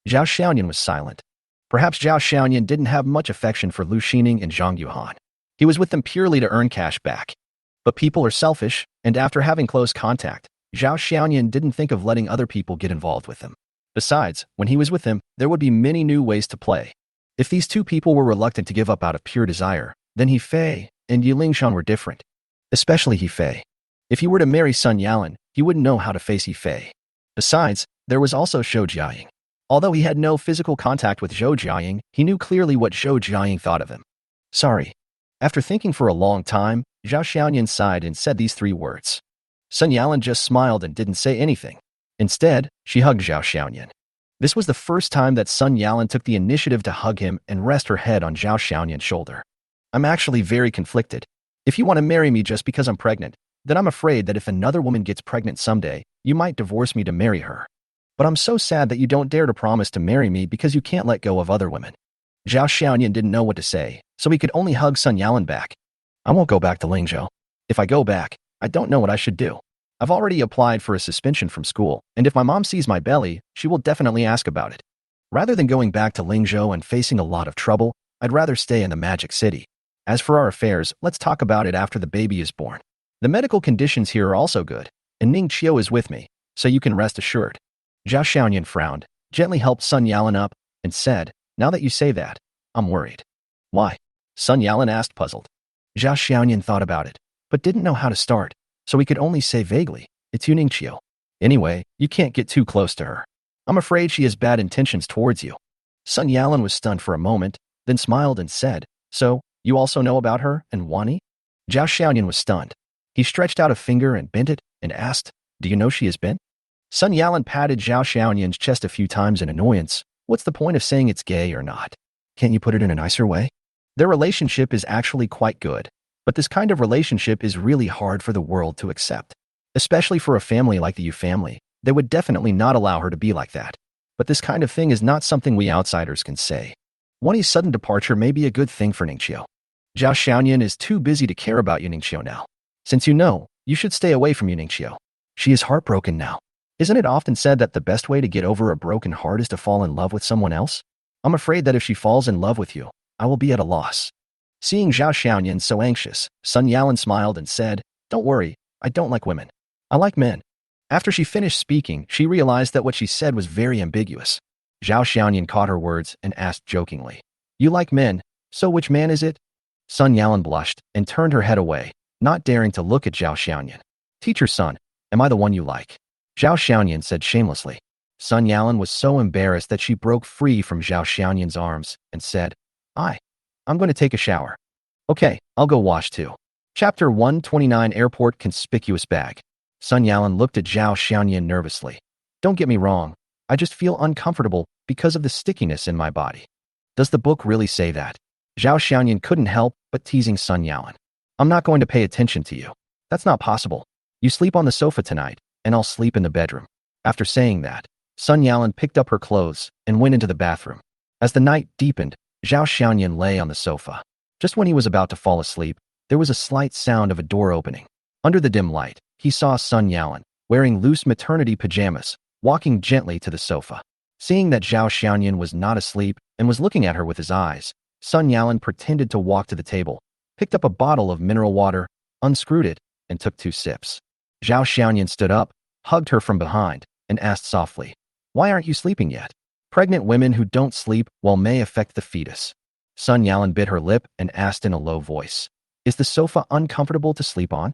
Zhao Xiaoyan was silent. Perhaps Zhao Xiaoyan didn't have much affection for Lu Xining and Zhang Yuan. He was with them purely to earn cash back. But people are selfish, and after having close contact, Zhao Xiaoyan didn't think of letting other people get involved with him. Besides, when he was with them, there would be many new ways to play. If these two people were reluctant to give up out of pure desire, then He Fei and Yi Lingshan were different. Especially He Fei. If he were to marry Sun Yalan, he wouldn't know how to face He Fei. Besides, there was also Zhou Jiaying. Although he had no physical contact with Zhou Jiaying, he knew clearly what Zhou Jiaying thought of him. Sorry. After thinking for a long time, Zhao Xiaoyan sighed and said these three words. Sun Yalan just smiled and didn't say anything. Instead, she hugged Zhao Xiaoyan. This was the first time that Sun Yalan took the initiative to hug him and rest her head on Zhao Xiaoyan's shoulder. I'm actually very conflicted. If you want to marry me just because I'm pregnant, then I'm afraid that if another woman gets pregnant someday, you might divorce me to marry her. But I'm so sad that you don't dare to promise to marry me because you can't let go of other women. Zhao Xiaoyan didn't know what to say, so he could only hug Sun Yalan back. I won't go back to Lingzhou. If I go back, I don't know what I should do. I've already applied for a suspension from school, and if my mom sees my belly, she will definitely ask about it. Rather than going back to Lingzhou and facing a lot of trouble, I'd rather stay in the Magic City. As for our affairs, let's talk about it after the baby is born. The medical conditions here are also good, and Ning Qiu is with me, so you can rest assured. Zhao Xiaoyan frowned, gently helped Sun Yalan up, and said, now that you say that, I'm worried. Why? Sun Yalan asked, puzzled. Zhao Xiaoyan thought about it, but didn't know how to start, so he could only say vaguely, it's Yu Ningqiu. Anyway, you can't get too close to her. I'm afraid she has bad intentions towards you. Sun Yalan was stunned for a moment, then smiled and said, so, you also know about her and Wani? Zhao Xiaoyan was stunned. He stretched out a finger and bent it, and asked, do you know she has been? Sun Yalan patted Zhao Xiaoyan's chest a few times in annoyance. What's the point of saying it's gay or not? Can't you put it in a nicer way? Their relationship is actually quite good, but this kind of relationship is really hard for the world to accept. Especially for a family like the Yu family, they would definitely not allow her to be like that. But this kind of thing is not something we outsiders can say. Wani's sudden departure may be a good thing for Ningqiu. Zhao Xiaoyan is too busy to care about Yu Ningqiu now. Since you know, you should stay away from Yu Ningqiu. She is heartbroken now. Isn't it often said that the best way to get over a broken heart is to fall in love with someone else? I'm afraid that if she falls in love with you, I will be at a loss. Seeing Zhao Xiaoyan so anxious, Sun Yalan smiled and said, don't worry, I don't like women. I like men. After she finished speaking, she realized that what she said was very ambiguous. Zhao Xiaoyan caught her words and asked jokingly, you like men, so which man is it? Sun Yalan blushed and turned her head away, not daring to look at Zhao Xiaoyan. Teacher's son, am I the one you like? Zhao Xiaoyan said shamelessly. Sun Yalan was so embarrassed that she broke free from Zhao Xiaoyan's arms and said, I'm going to take a shower. Okay, I'll go wash too. Chapter 129 Airport Conspicuous Bag. Sun Yalan looked at Zhao Xiaoyan nervously. Don't get me wrong, I just feel uncomfortable because of the stickiness in my body. Does the book really say that? Zhao Xiaoyan couldn't help but teasing Sun Yalan. I'm not going to pay attention to you. That's not possible. You sleep on the sofa tonight, and I'll sleep in the bedroom. After saying that, Sun Yalan picked up her clothes and went into the bathroom. As the night deepened, Zhao Xiaoyan lay on the sofa. Just when he was about to fall asleep, there was a slight sound of a door opening. Under the dim light, he saw Sun Yalan, wearing loose maternity pajamas, walking gently to the sofa. Seeing that Zhao Xiaoyan was not asleep and was looking at her with his eyes, Sun Yalan pretended to walk to the table, picked up a bottle of mineral water, unscrewed it, and took 2 sips. Zhao Xiaoyan stood up, hugged her from behind, and asked softly, "Why aren't you sleeping yet? Pregnant women who don't sleep well may affect the fetus." Sun Yalan bit her lip and asked in a low voice, "Is the sofa uncomfortable to sleep on?"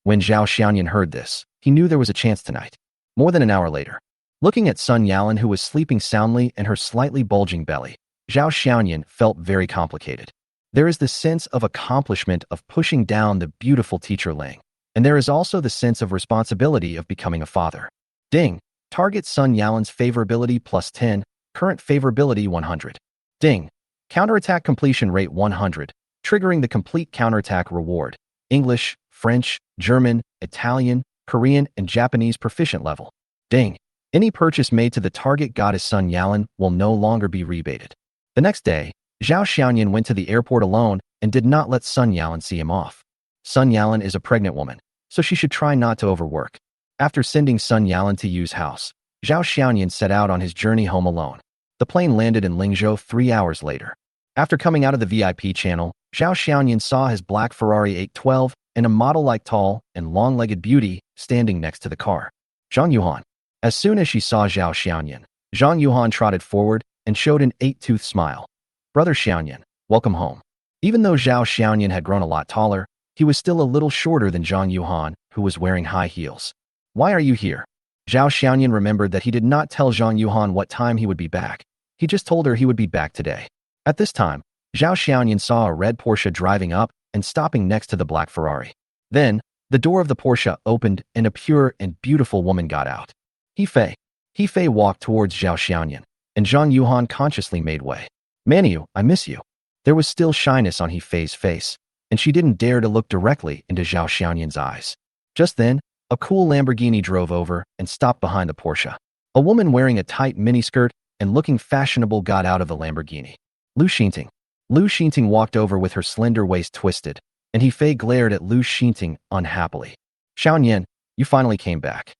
When Zhao Xiaoyan heard this, he knew there was a chance tonight. More than an hour later, looking at Sun Yalan, who was sleeping soundly and her slightly bulging belly, Zhao Xiaoyan felt very complicated. There is the sense of accomplishment of pushing down the beautiful teacher Ling, and there is also the sense of responsibility of becoming a father. Ding. Target Sun Yalan's favorability +10, current favorability 100. Ding. Counterattack completion rate 100, triggering the complete counterattack reward. English, French, German, Italian, Korean, and Japanese proficient level. Ding. Any purchase made to the target goddess Sun Yalan will no longer be rebated. The next day, Zhao Xiaoyan went to the airport alone and did not let Sun Yalan see him off. Sun Yalan is a pregnant woman, so she should try not to overwork. After sending Sun Yalan to Yu's house, Zhao Xiaoyan set out on his journey home alone. The plane landed in Lingzhou 3 hours later. After coming out of the VIP channel, Zhao Xiaoyan saw his black Ferrari 812 and a model-like tall and long-legged beauty standing next to the car. Zhang Yuan. As soon as she saw Zhao Xiaoyan, Zhang Yuan trotted forward and showed an 8-tooth smile. "Brother Xiaoyan, welcome home." Even though Zhao Xiaoyan had grown a lot taller, he was still a little shorter than Zhang Yuan, who was wearing high heels. "Why are you here?" Zhao Xiaoyan remembered that he did not tell Zhang Yuan what time he would be back. He just told her he would be back today. At this time, Zhao Xiaoyan saw a red Porsche driving up and stopping next to the black Ferrari. Then, the door of the Porsche opened and a pure and beautiful woman got out. He Fei walked towards Zhao Xiaoyan, and Zhang Yuan consciously made way. "Manu, I miss you." There was still shyness on He Fei's face, and she didn't dare to look directly into Zhao Xiaoyan's eyes. Just then, a cool Lamborghini drove over and stopped behind the Porsche. A woman wearing a tight miniskirt and looking fashionable got out of the Lamborghini. Lu Xinting walked over with her slender waist twisted, and He Fei glared at Lu Xinting unhappily. "Xiaoyan, you finally came back."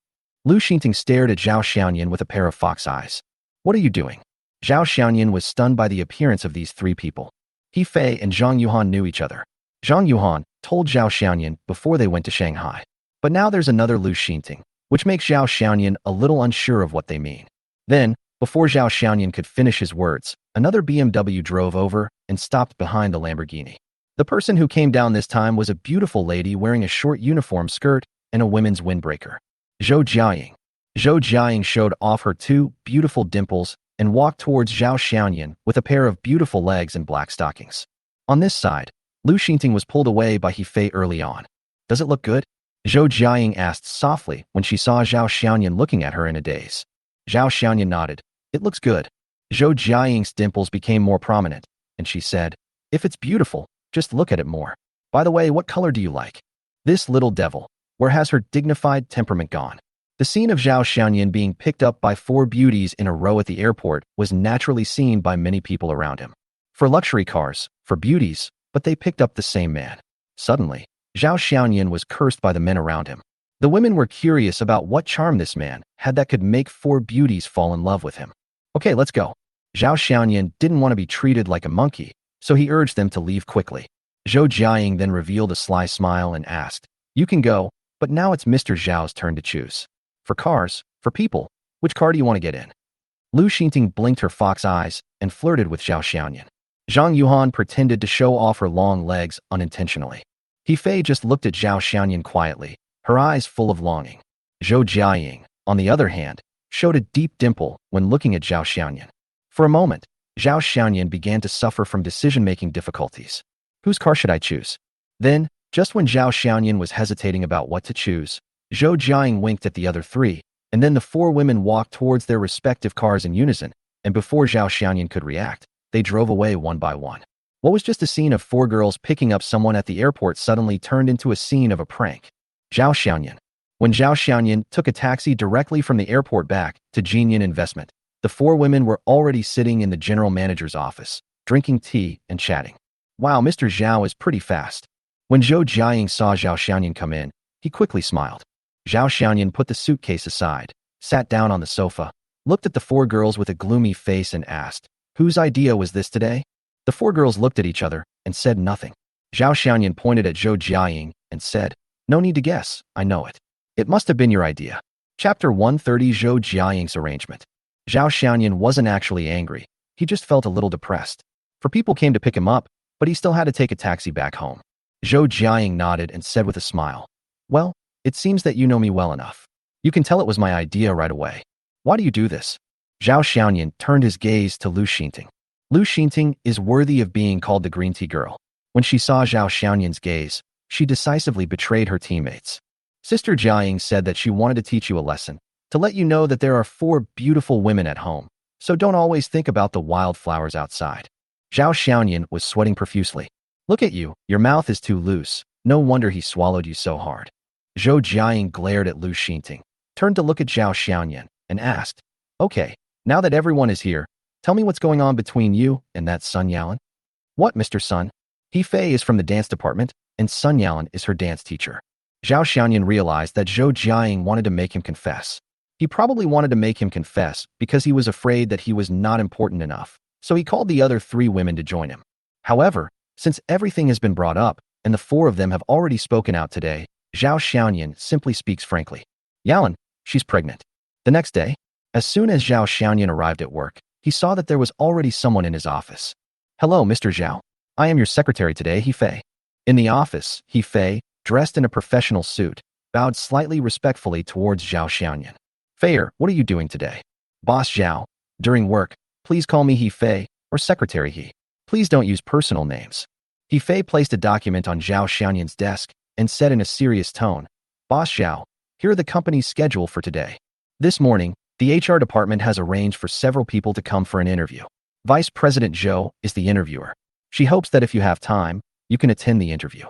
Lu Xinting stared at Zhao Xiaoyan with a pair of fox eyes. "What are you doing?" Zhao Xiaoyan was stunned by the appearance of these 3 people. He Fei and Zhang Yuan knew each other. Zhang Yuan told Zhao Xiaoyan before they went to Shanghai. But now there's another Lu Xinting, which makes Zhao Xiaoyan a little unsure of what they mean. Then, before Zhao Xiaoyan could finish his words, another BMW drove over and stopped behind the Lamborghini. The person who came down this time was a beautiful lady wearing a short uniform skirt and a women's windbreaker. Zhou Jiaying. Zhou Jiaying showed off her 2 beautiful dimples and walked towards Zhao Xiaoyan with a pair of beautiful legs and black stockings. On this side, Lu Xinting was pulled away by He Fei early on. "Does it look good?" Zhou Jiaying asked softly when she saw Zhao Xiaoyan looking at her in a daze. Zhao Xiaoyan nodded. "It looks good." Zhou Jiaying's dimples became more prominent, and she said, "If it's beautiful, just look at it more. By the way, what color do you like?" This little devil, where has her dignified temperament gone? The scene of Zhao Xiaoyan being picked up by 4 beauties in a row at the airport was naturally seen by many people around him. For luxury cars, for beauties, but they picked up the same man. Suddenly, Zhao Xiaoyan was cursed by the men around him. The women were curious about what charm this man had that could make 4 beauties fall in love with him. "Okay, let's go." Zhao Xiaoyan didn't want to be treated like a monkey, so he urged them to leave quickly. Zhou Jiaying then revealed a sly smile and asked, "You can go, but now it's Mr. Zhao's turn to choose. For cars, for people, which car do you want to get in?" Lu Xinting blinked her fox eyes and flirted with Zhao Xiaoyan. Zhang Yuan pretended to show off her long legs unintentionally. He Fei just looked at Zhao Xiaoyan quietly, her eyes full of longing. Zhou Jiaying, on the other hand, showed a deep dimple when looking at Zhao Xiaoyan. For a moment, Zhao Xiaoyan began to suffer from decision-making difficulties. Whose car should I choose? Then, just when Zhao Xiaoyan was hesitating about what to choose, Zhou Jiaying winked at the other 3, and then the 4 women walked towards their respective cars in unison, and before Zhao Xiaoyan could react, they drove away one by one. What was just a scene of 4 girls picking up someone at the airport suddenly turned into a scene of a prank. Zhao Xiaoyan. When Zhao Xiaoyan took a taxi directly from the airport back to Jinyan Investment, the 4 women were already sitting in the general manager's office, drinking tea and chatting. "Wow, Mr. Zhao is pretty fast." When Zhou Jiaying saw Zhao Xiaoyan come in, he quickly smiled. Zhao Xiaoyan put the suitcase aside, sat down on the sofa, looked at the four girls with a gloomy face and asked, "Whose idea was this today?" The four girls looked at each other and said nothing. Zhao Xiaoyan pointed at Zhou Jiaying and said, "No need to guess, I know it. It must have been your idea." Chapter 130 Zhou Jiaying's Arrangement. Zhao Xiaoyan wasn't actually angry, he just felt a little depressed. For people came to pick him up, but he still had to take a taxi back home. Zhou Jiaying nodded and said with a smile, "Well, it seems that you know me well enough. You can tell it was my idea right away. Why do you do this?" Zhao Xiaoyan turned his gaze to Lu Xinting. Lu Xinting is worthy of being called the green tea girl. When she saw Zhao Xiaoyan's gaze, she decisively betrayed her teammates. Sister Jiaying said that she wanted to teach you a lesson, to let you know that there are 4 beautiful women at home, so don't always think about the wildflowers outside. Zhao Xiaoyan was sweating profusely. "Look at you, your mouth is too loose. No wonder he swallowed you so hard." Zhou Jiaying glared at Lu Xinting, turned to look at Zhao Xiaoyan, and asked, "Okay, now that everyone is here, tell me what's going on between you and that Sun Yalan?" "What, Mr. Sun?" "He Fei is from the dance department, and Sun Yalan is her dance teacher." Zhao Xiaoyan realized that Zhou Jiaying wanted to make him confess. He probably wanted to make him confess because he was afraid that he was not important enough, so he called the other 3 women to join him. However, since everything has been brought up, and the 4 of them have already spoken out today, Zhao Xiaoyan simply speaks frankly. "Yalan, she's pregnant." The next day, as soon as Zhao Xiaoyan arrived at work, he saw that there was already someone in his office. "Hello, Mr. Zhao. I am your secretary today, He Fei." In the office, He Fei, dressed in a professional suit, bowed slightly respectfully towards Zhao Xiaoyan. "Feier, what are you doing today?" "Boss Zhao, during work, please call me He Fei or Secretary He. Please don't use personal names." He Fei placed a document on Zhao Xiaoyan's desk and said in a serious tone, "Boss Zhao, here are the company's schedule for today. This morning, the HR department has arranged for several people to come for an interview. Vice President Zhou is the interviewer. She hopes that if you have time, you can attend the interview.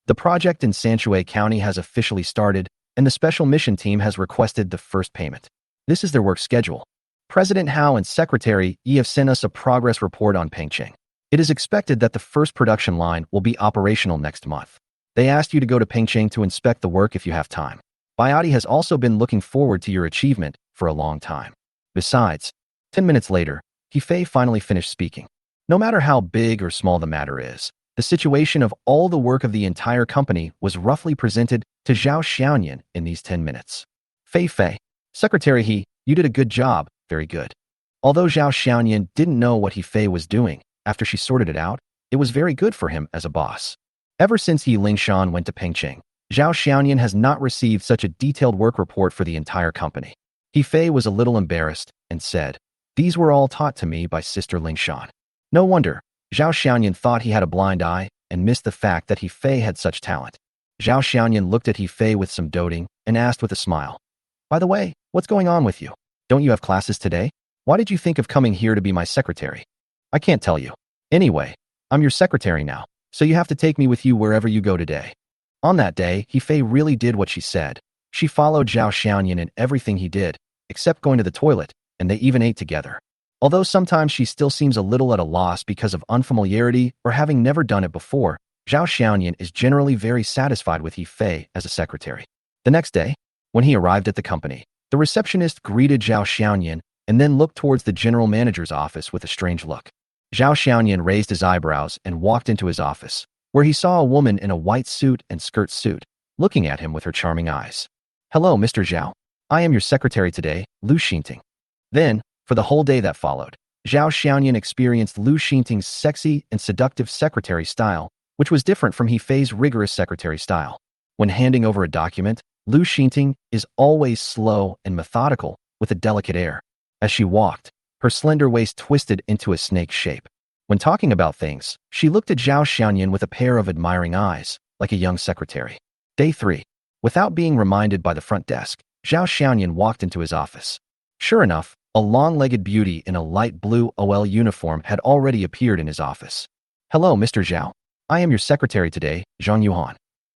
The project in Sanshui County has officially started, and the special mission team has requested the first payment. This is their work schedule. President Hao and Secretary Yi have sent us a progress report on Pengcheng. It is expected that the first production line will be operational next month. They asked you to go to Pengcheng to inspect the work if you have time. Biotti has also been looking forward to your achievement for a long time. Besides," 10 minutes later, He Fei finally finished speaking. "No matter how big or small the matter is, the situation of all the work of the entire company was roughly presented to Zhao Xiaoyan in these 10 minutes. Fei, Secretary He, you did a good job, very good." Although Zhao Xiaoyan didn't know what He Fei was doing, after she sorted it out, it was very good for him as a boss. Ever since Yi Lingshan went to Pengcheng, Zhao Xiaoyan has not received such a detailed work report for the entire company. He Fei was a little embarrassed and said, "These were all taught to me by Sister Lingshan." No wonder, Zhao Xiaoyan thought he had a blind eye and missed the fact that He Fei had such talent. Zhao Xiaoyan looked at He Fei with some doting and asked with a smile, "By the way, what's going on with you? Don't you have classes today? Why did you think of coming here to be my secretary?" "I can't tell you. Anyway, I'm your secretary now, so you have to take me with you wherever you go today." On that day, He Fei really did what she said. She followed Zhao Xiaoyan in everything he did, except going to the toilet, and they even ate together. Although sometimes she still seems a little at a loss because of unfamiliarity or having never done it before, Zhao Xiaoyan is generally very satisfied with He Fei as a secretary. The next day, when he arrived at the company, the receptionist greeted Zhao Xiaoyan and then looked towards the general manager's office with a strange look. Zhao Xiaoyan raised his eyebrows and walked into his office, where he saw a woman in a white suit and skirt suit, looking at him with her charming eyes. "Hello, Mr. Zhao. I am your secretary today, Lu Xinting." Then, for the whole day that followed, Zhao Xiaoyan experienced Lu Xinting's sexy and seductive secretary style, which was different from He Fei's rigorous secretary style. When handing over a document, Lu Xinting is always slow and methodical with a delicate air. As she walked, her slender waist twisted into a snake shape. When talking about things, she looked at Zhao Xiaoyan with a pair of admiring eyes, like a young secretary. Day 3. Without being reminded by the front desk, Zhao Xiaoyan walked into his office. Sure enough, a long-legged beauty in a light blue OL uniform had already appeared in his office. "Hello, Mr. Zhao. I am your secretary today, Chen Yijuan."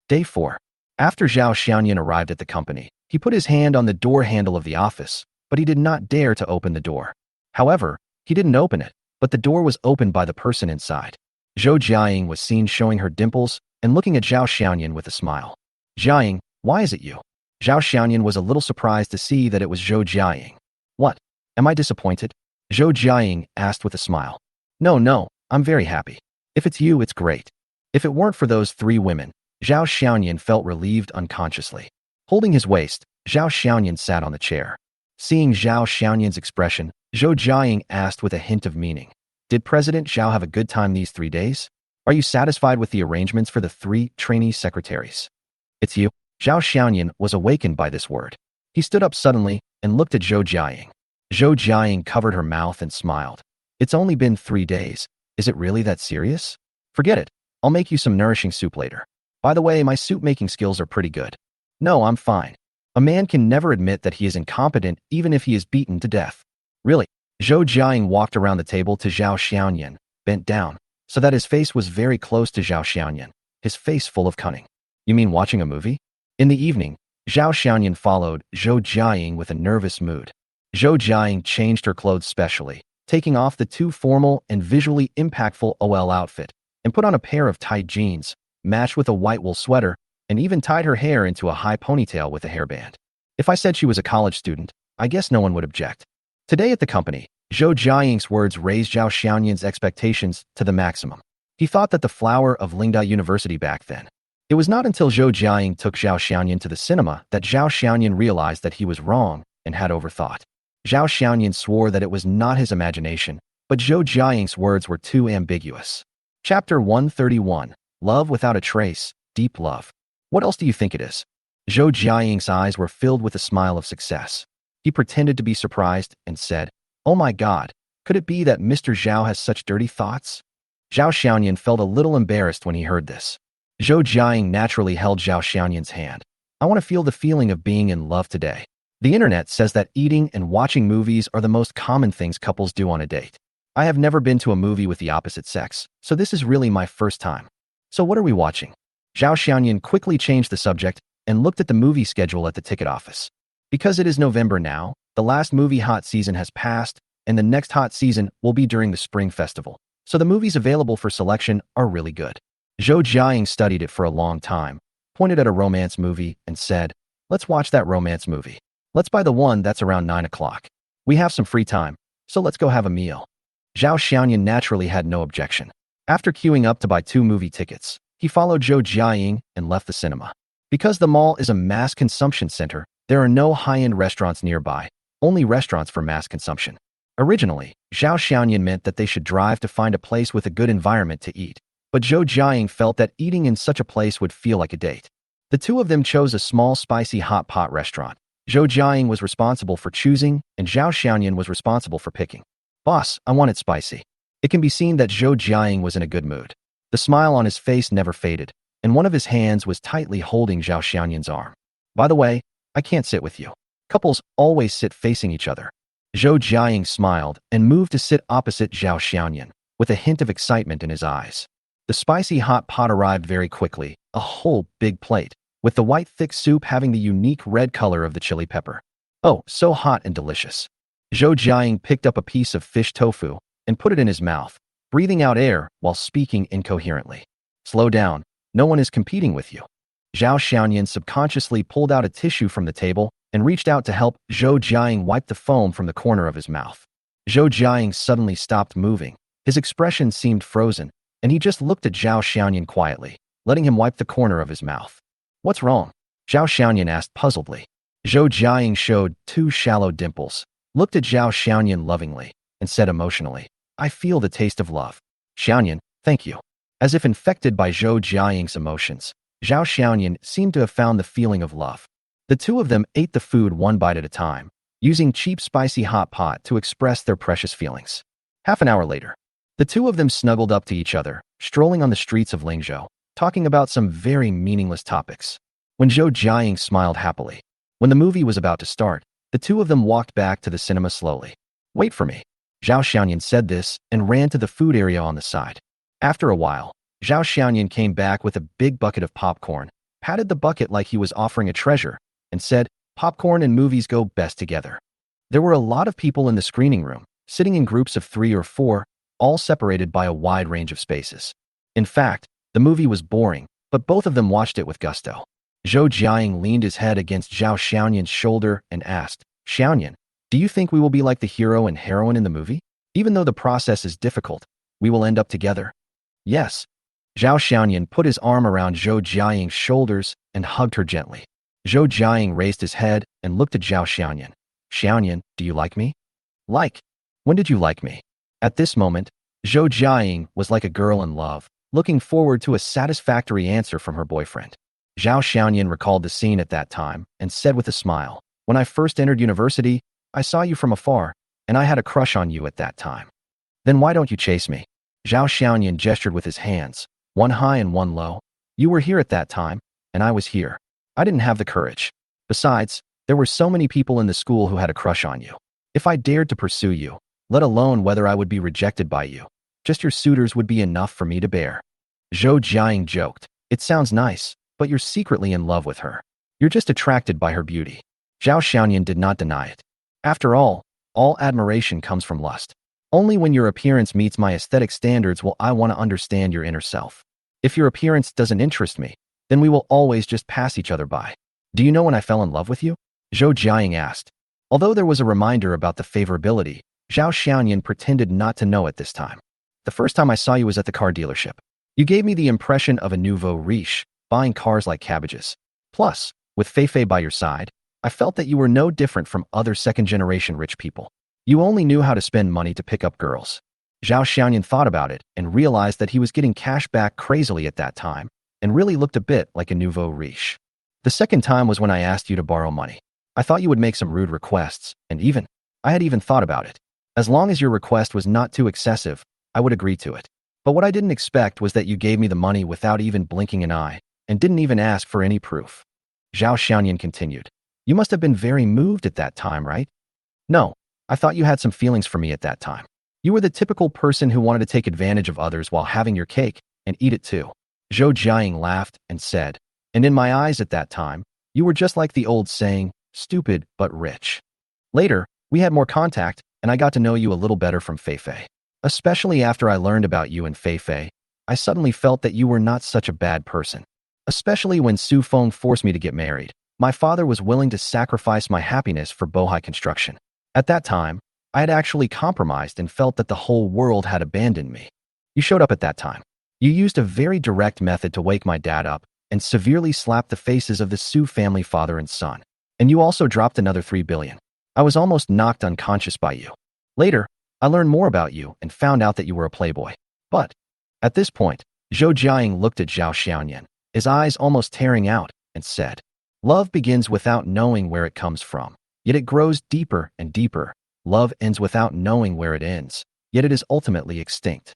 Day 4. After Zhao Xiaoyan arrived at the company, he put his hand on the door handle of the office, but he did not dare to open the door. However, he didn't open it, but the door was opened by the person inside. Zhou Jiaying was seen showing her dimples and looking at Zhao Xiaoyan with a smile. Jiaying, why is it you? Zhao Xiaoyan was a little surprised to see that it was Zhou Jiaying. What? Am I disappointed? Zhou Jiaying asked with a smile. No, I'm very happy. If it's you, it's great. If it weren't for those three women, Zhao Xiaoyan felt relieved unconsciously. Holding his waist, Zhao Xiaoyan sat on the chair. Seeing Zhao Xiaoyan's expression, Zhou Jiaying asked with a hint of meaning. Did President Zhao have a good time these 3 days? Are you satisfied with the arrangements for the 3 trainee secretaries? It's you. Zhao Xiaoyan was awakened by this word. He stood up suddenly and looked at Zhou Jiaying. Zhou Jiaying covered her mouth and smiled. It's only been 3 days. Is it really that serious? Forget it. I'll make you some nourishing soup later. By the way, my soup-making skills are pretty good. No, I'm fine. A man can never admit that he is incompetent even if he is beaten to death. Really? Zhou Jiaying walked around the table to Zhao Xiaoyan, bent down, so that his face was very close to Zhao Xiaoyan, his face full of cunning. You mean watching a movie? In the evening, Zhao Xiaoyan followed Zhou Jiaying with a nervous mood. Zhou Jiaying changed her clothes specially, taking off the too formal and visually impactful OL outfit, and put on a pair of tight jeans, matched with a white wool sweater, and even tied her hair into a high ponytail with a hairband. If I said she was a college student, I guess no one would object. Today at the company, Zhou Jiaying's words raised Zhao Xiaoyan's expectations to the maximum. He thought that the flower of Lingda University back then. It was not until Zhou Jiaying took Zhao Xiaoyan to the cinema that Zhao Xiaoyan realized that he was wrong and had overthought. Zhao Xiaoyan swore that it was not his imagination, but Zhou Jiaying's words were too ambiguous. Chapter 131. Love without a trace, deep love. What else do you think it is? Zhou Jiaying's eyes were filled with a smile of success. He pretended to be surprised and said, Oh my God, could it be that Mr. Zhao has such dirty thoughts? Zhao Xiaoyan felt a little embarrassed when he heard this. Zhou Jiaying naturally held Zhao Xiaoyan's hand. I want to feel the feeling of being in love today. The internet says that eating and watching movies are the most common things couples do on a date. I have never been to a movie with the opposite sex, so this is really my first time. So what are we watching? Zhao Xiaoyan quickly changed the subject and looked at the movie schedule at the ticket office. Because it is November now, the last movie hot season has passed, and the next hot season will be during the Spring Festival. So the movies available for selection are really good. Zhou Jiaying studied it for a long time, pointed at a romance movie, and said, Let's watch that romance movie. Let's buy the one that's around 9 o'clock. We have some free time, so let's go have a meal. Zhao Xiaoyan naturally had no objection. After queuing up to buy 2 movie tickets, he followed Zhou Jiaying and left the cinema. Because the mall is a mass consumption center, there are no high-end restaurants nearby, only restaurants for mass consumption. Originally, Zhao Xiaoyan meant that they should drive to find a place with a good environment to eat, but Zhou Jiaying felt that eating in such a place would feel like a date. The two of them chose a small spicy hot pot restaurant. Zhou Jiaying was responsible for choosing, and Zhao Xiaoyan was responsible for picking. Boss, I want it spicy. It can be seen that Zhou Jiaying was in a good mood. The smile on his face never faded, and one of his hands was tightly holding Zhao Xiaoyan's arm. By the way, I can't sit with you. Couples always sit facing each other. Zhou Jiaying smiled and moved to sit opposite Zhao Xiaoyan, with a hint of excitement in his eyes. The spicy hot pot arrived very quickly, a whole big plate, with the white thick soup having the unique red color of the chili pepper. Oh, so hot and delicious. Zhou Jiaying picked up a piece of fish tofu and put it in his mouth, breathing out air while speaking incoherently. Slow down, no one is competing with you. Zhao Xiaoyan subconsciously pulled out a tissue from the table and reached out to help Zhou Jiaying wipe the foam from the corner of his mouth. Zhou Jiaying suddenly stopped moving. His expression seemed frozen, and he just looked at Zhao Xiaoyan quietly, letting him wipe the corner of his mouth. What's wrong? Zhao Xiaoyan asked puzzledly. Zhou Jiaying showed 2 shallow dimples, looked at Zhao Xiaoyan lovingly, and said emotionally, I feel the taste of love. Xiaoyan, thank you. As if infected by Zhou Jiaying's emotions, Zhao Xiaoyan seemed to have found the feeling of love. The two of them ate the food one bite at a time, using cheap spicy hot pot to express their precious feelings. Half an hour later, the two of them snuggled up to each other, strolling on the streets of Lingzhou, talking about some very meaningless topics. When Zhou Jiaying smiled happily. When the movie was about to start, the two of them walked back to the cinema slowly. Wait for me. Zhao Xiaoyan said this and ran to the food area on the side. After a while, Zhao Xiaoyan came back with a big bucket of popcorn, patted the bucket like he was offering a treasure, and said, popcorn and movies go best together. There were a lot of people in the screening room, sitting in groups of 3 or 4, all separated by a wide range of spaces. In fact, the movie was boring, but both of them watched it with gusto. Zhou Jiaying leaned his head against Zhao Xiaoyan's shoulder and asked, Xiaoyan, do you think we will be like the hero and heroine in the movie? Even though the process is difficult, we will end up together? Yes. Zhao Xiaoyan put his arm around Zhou Jiaying's shoulders and hugged her gently. Zhou Jiaying raised his head and looked at Zhao Xiaoyan. Xiaoyan, do you like me? Like? When did you like me? At this moment, Zhou Jiaying was like a girl in love, looking forward to a satisfactory answer from her boyfriend. Zhao Xiaoyan recalled the scene at that time and said with a smile, when I first entered university, I saw you from afar, and I had a crush on you at that time. Then why don't you chase me? Zhao Xiaoyan gestured with his hands, one high and one low. You were here at that time, and I was here. I didn't have the courage. Besides, there were so many people in the school who had a crush on you. If I dared to pursue you, let alone whether I would be rejected by you, just your suitors would be enough for me to bear. Zhou Jiaying joked, it sounds nice, but you're secretly in love with her. You're just attracted by her beauty. Zhao Xiaoyan did not deny it. After all admiration comes from lust. Only when your appearance meets my aesthetic standards will I want to understand your inner self. If your appearance doesn't interest me, then we will always just pass each other by. Do you know when I fell in love with you? Zhou Jiaying asked. Although there was a reminder about the favorability, Zhao Xiaoyan pretended not to know at this time. The first time I saw you was at the car dealership. You gave me the impression of a nouveau riche, buying cars like cabbages. Plus, with Feifei by your side, I felt that you were no different from other second-generation rich people. You only knew how to spend money to pick up girls. Zhao Xiaoyan thought about it and realized that he was getting cash back crazily at that time and really looked a bit like a nouveau riche. The second time was when I asked you to borrow money. I thought you would make some rude requests, and I had even thought about it. As long as your request was not too excessive, I would agree to it. But what I didn't expect was that you gave me the money without even blinking an eye and didn't even ask for any proof. Zhao Xiaoyan continued. You must have been very moved at that time, right? No, I thought you had some feelings for me at that time. You were the typical person who wanted to take advantage of others while having your cake and eat it too. Zhou Jiaying laughed and said, and in my eyes at that time, you were just like the old saying, stupid but rich. Later, we had more contact, and I got to know you a little better from Feifei. Especially after I learned about you and Feifei, I suddenly felt that you were not such a bad person. Especially when Su Feng forced me to get married. My father was willing to sacrifice my happiness for Bohai construction. At that time, I had actually compromised and felt that the whole world had abandoned me. You showed up at that time. You used a very direct method to wake my dad up and severely slapped the faces of the Su family father and son. And you also dropped another 3 billion. I was almost knocked unconscious by you. Later, I learned more about you and found out that you were a playboy. But at this point, Zhou Jiaying looked at Zhao Xiaoyan, his eyes almost tearing out, and said, love begins without knowing where it comes from, yet it grows deeper and deeper. Love ends without knowing where it ends, yet it is ultimately extinct.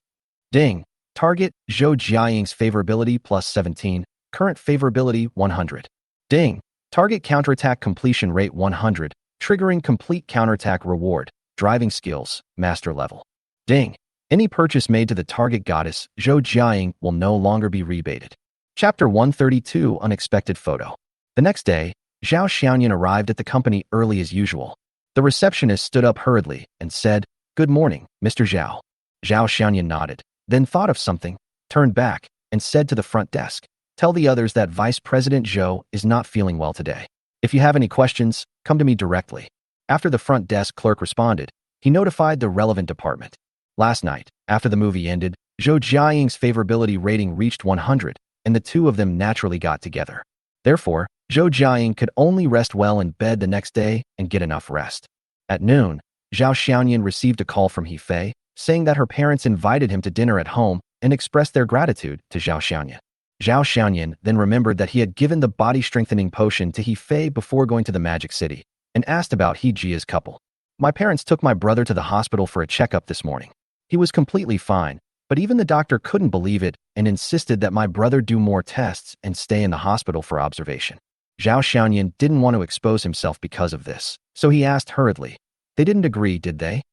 Ding. Target, Zhou Jiaying's favorability plus 17, current favorability 100. Ding. Target counterattack completion rate 100, triggering complete counterattack reward, driving skills, master level. Ding. Any purchase made to the target goddess, Zhou Jiaying, will no longer be rebated. Chapter 132, Unexpected Photo. The next day, Zhao Xiaoyan arrived at the company early as usual. The receptionist stood up hurriedly and said, Good morning, Mr. Zhao. Zhao Xiaoyan nodded, then thought of something, turned back, and said to the front desk, Tell the others that Vice President Zhou is not feeling well today. If you have any questions, come to me directly. After the front desk clerk responded, he notified the relevant department. Last night, after the movie ended, Zhou Jiaying's favorability rating reached 100, and the two of them naturally got together. Therefore, Zhou Jiaying could only rest well in bed the next day and get enough rest. At noon, Zhao Xiaoyan received a call from Hefei, saying that her parents invited him to dinner at home and expressed their gratitude to Zhao Xiaoyan. Zhao Xiaoyan then remembered that he had given the body-strengthening potion to Hefei before going to the Magic City, and asked about He Jia's couple. My parents took my brother to the hospital for a checkup this morning. He was completely fine, but even the doctor couldn't believe it and insisted that my brother do more tests and stay in the hospital for observation. Zhao Xiaoyan didn't want to expose himself because of this, so he asked hurriedly, They didn't agree, did they?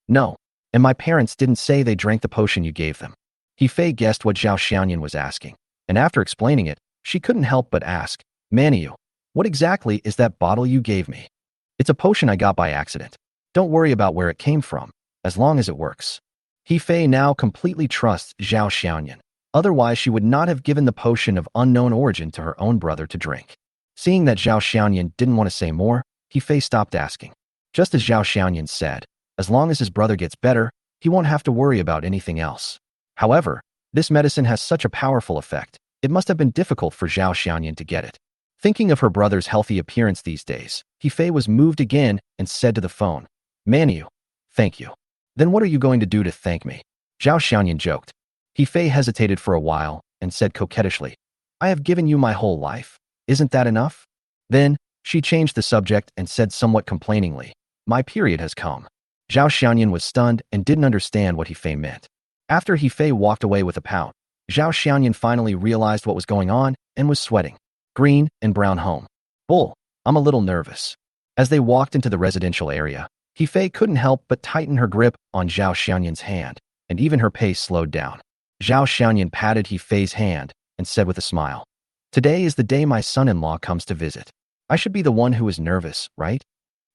No. And my parents didn't say they drank the potion you gave them. Hefei guessed what Zhao Xiaoyan was asking, and after explaining it, she couldn't help but ask, Manhwa, what exactly is that bottle you gave me? It's a potion I got by accident. Don't worry about where it came from, as long as it works. Hefei now completely trusts Zhao Xiaoyan. Otherwise, she would not have given the potion of unknown origin to her own brother to drink. Seeing that Zhao Xiaoyan didn't want to say more, He Fei stopped asking. Just as Zhao Xiaoyan said, as long as his brother gets better, he won't have to worry about anything else. However, this medicine has such a powerful effect, it must have been difficult for Zhao Xiaoyan to get it. Thinking of her brother's healthy appearance these days, He Fei was moved again and said to the phone, "Manu, thank you." "Then what are you going to do to thank me?" Zhao Xiaoyan joked. He Fei hesitated for a while and said coquettishly, "I have given you my whole life. Isn't that enough?" Then, she changed the subject and said somewhat complainingly, "My period has come." Zhao Xiaoyan was stunned and didn't understand what He Fei meant. After He Fei walked away with a pout, Zhao Xiaoyan finally realized what was going on and was sweating. Green and brown home. "Bull, I'm a little nervous." As they walked into the residential area, He Fei couldn't help but tighten her grip on Zhao Xiaoyan's hand, and even her pace slowed down. Zhao Xiaoyan patted He Fei's hand and said with a smile, "Today is the day my son-in-law comes to visit. I should be the one who is nervous, right?"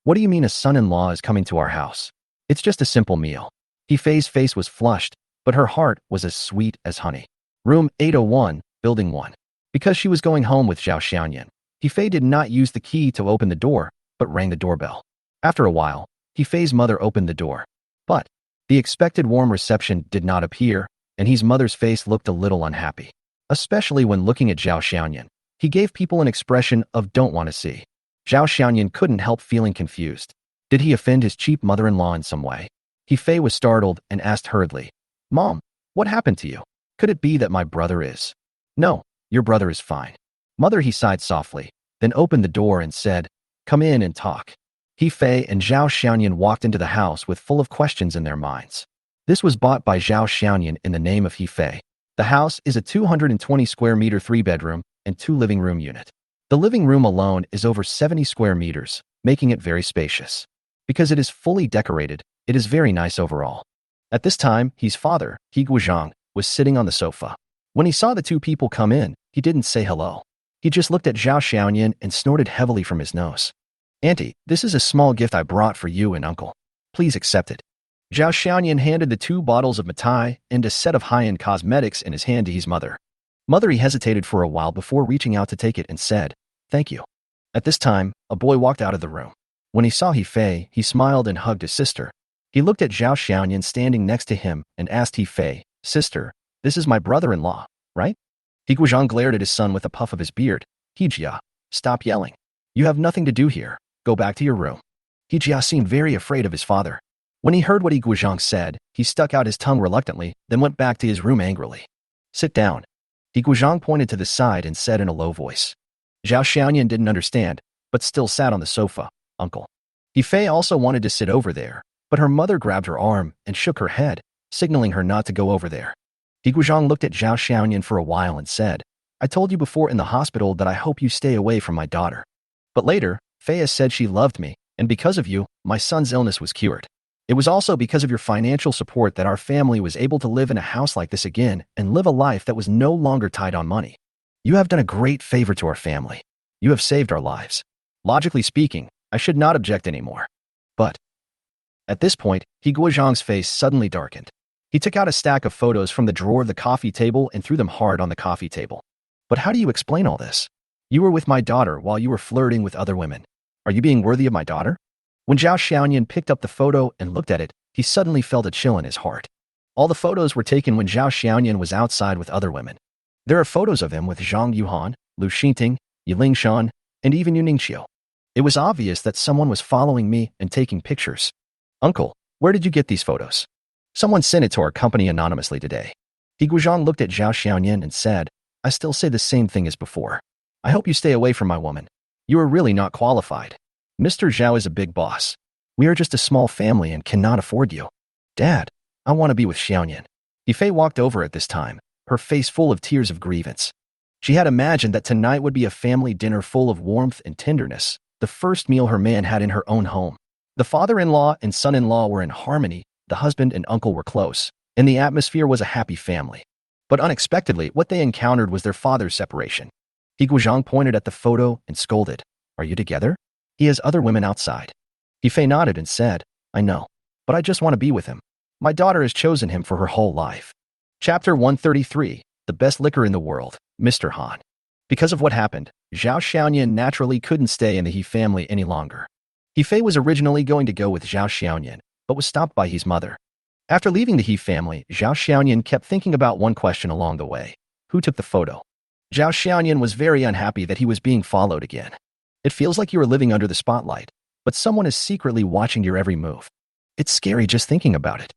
"What do you mean a son-in-law is coming to our house? It's just a simple meal." He Fei's face was flushed, but her heart was as sweet as honey. Room 801, Building 1. Because she was going home with Zhao Xiaoyan, He Fei did not use the key to open the door, but rang the doorbell. After a while, He Fei's mother opened the door. But the expected warm reception did not appear, and his mother's face looked a little unhappy. Especially when looking at Zhao Xiaoyan, he gave people an expression of don't want to see. Zhao Xiaoyan couldn't help feeling confused. Did he offend his cheap mother-in-law in some way? He Fei was startled and asked hurriedly, "Mom, what happened to you? Could it be that my brother is?" "No, your brother is fine." "Mother," he sighed softly, then opened the door and said, "Come in and talk." He Fei and Zhao Xiaoyan walked into the house with full of questions in their minds. This was bought by Zhao Xiaoyan in the name of He Fei. The house is a 220 square meter 3-bedroom and 2 living room unit. The living room alone is over 70 square meters, making it very spacious. Because it is fully decorated, it is very nice overall. At this time, his father, He Guizhang, was sitting on the sofa. When he saw the two people come in, he didn't say hello. He just looked at Zhao Xiaoyan and snorted heavily from his nose. "Auntie, this is a small gift I brought for you and uncle. Please accept it." Zhao Xiaoyan handed the 2 bottles of matai and a set of high-end cosmetics in his hand to his mother. He hesitated for a while before reaching out to take it and said, "Thank you." At this time, a boy walked out of the room. When he saw He Fei, he smiled and hugged his sister. He looked at Zhao Xiaoyan standing next to him and asked He Fei, "Sister, this is my brother-in-law, right?" He Guizhang glared at his son with a puff of his beard. "Hijia, stop yelling. You have nothing to do here. Go back to your room." Hijia seemed very afraid of his father. When he heard what He Guizhang said, he stuck out his tongue reluctantly, then went back to his room angrily. "Sit down." He Guizhang pointed to the side and said in a low voice. Zhao Xiaoyan didn't understand, but still sat on the sofa. "Uncle." He Fei also wanted to sit over there, but her mother grabbed her arm and shook her head, signaling her not to go over there. He Guizhang looked at Zhao Xiaoyan for a while and said, "I told you before in the hospital that I hope you stay away from my daughter. But later, Fei said she loved me, and because of you, my son's illness was cured. It was also because of your financial support that our family was able to live in a house like this again and live a life that was no longer tied on money. You have done a great favor to our family. You have saved our lives. Logically speaking, I should not object anymore. But..." At this point, He Guizhang's face suddenly darkened. He took out a stack of photos from the drawer of the coffee table and threw them hard on the coffee table. "But how do you explain all this? You were with my daughter while you were flirting with other women. Are you being worthy of my daughter?" When Zhao Xiaoyan picked up the photo and looked at it, he suddenly felt a chill in his heart. All the photos were taken when Zhao Xiaoyan was outside with other women. There are photos of him with Zhang Yuan, Lu Xinting, Yiling Shan, and even Yu Ningqiu. It was obvious that someone was following me and taking pictures. "Uncle, where did you get these photos?" "Someone sent it to our company anonymously today." He Guizhang looked at Zhao Xiaoyan and said, "I still say the same thing as before. I hope you stay away from my woman. You are really not qualified. Mr. Zhao is a big boss. We are just a small family and cannot afford you." "Dad, I want to be with Xiaoyan." He Fei walked over at this time, her face full of tears of grievance. She had imagined that tonight would be a family dinner full of warmth and tenderness, the first meal her man had in her own home. The father-in-law and son-in-law were in harmony, the husband and uncle were close, and the atmosphere was a happy family. But unexpectedly, what they encountered was their father's separation. He Guizhang pointed at the photo and scolded, "Are you together? He has other women outside." He Fei nodded and said, "I know, but I just want to be with him. My daughter has chosen him for her whole life." Chapter 133, the best liquor in the world, Mr. Han. Because of what happened, Zhao Xiaoyan naturally couldn't stay in the He family any longer. He Fei was originally going to go with Zhao Xiaoyan, but was stopped by his mother. After leaving the He family, Zhao Xiaoyan kept thinking about one question along the way. Who took the photo? Zhao Xiaoyan was very unhappy that he was being followed again. It feels like you are living under the spotlight, but someone is secretly watching your every move. It's scary just thinking about it.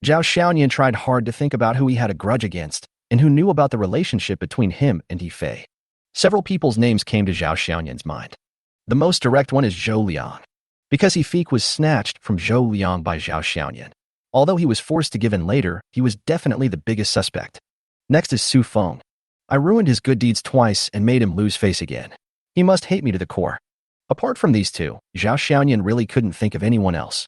Zhao Xiaoyan tried hard to think about who he had a grudge against and who knew about the relationship between him and He Fei. Several people's names came to Zhao Xiaoyan's mind. The most direct one is Zhou Liang, because He Fei was snatched from Zhou Liang by Zhao Xiaoyan. Although he was forced to give in later, he was definitely the biggest suspect. Next is Su Feng. I ruined his good deeds twice and made him lose face again. He must hate me to the core. Apart from these two, Zhao Xiaoyan really couldn't think of anyone else.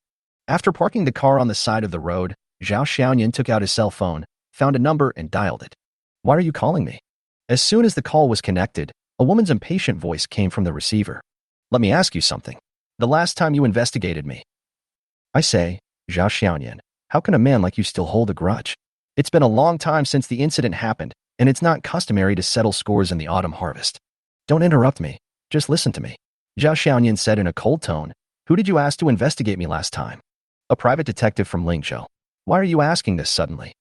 After parking the car on the side of the road, Zhao Xiaoyan took out his cell phone, found a number and dialed it. Why are you calling me? As soon as the call was connected, a woman's impatient voice came from the receiver. Let me ask you something. The last time you investigated me. I say, Zhao Xiaoyan, how can a man like you still hold a grudge? It's been a long time since the incident happened, and it's not customary to settle scores in the autumn harvest. Don't interrupt me. Just listen to me. Zhao Xiaoyan said in a cold tone. Who did you ask to investigate me last time? A private detective from Lingzhou. Why are you asking this suddenly?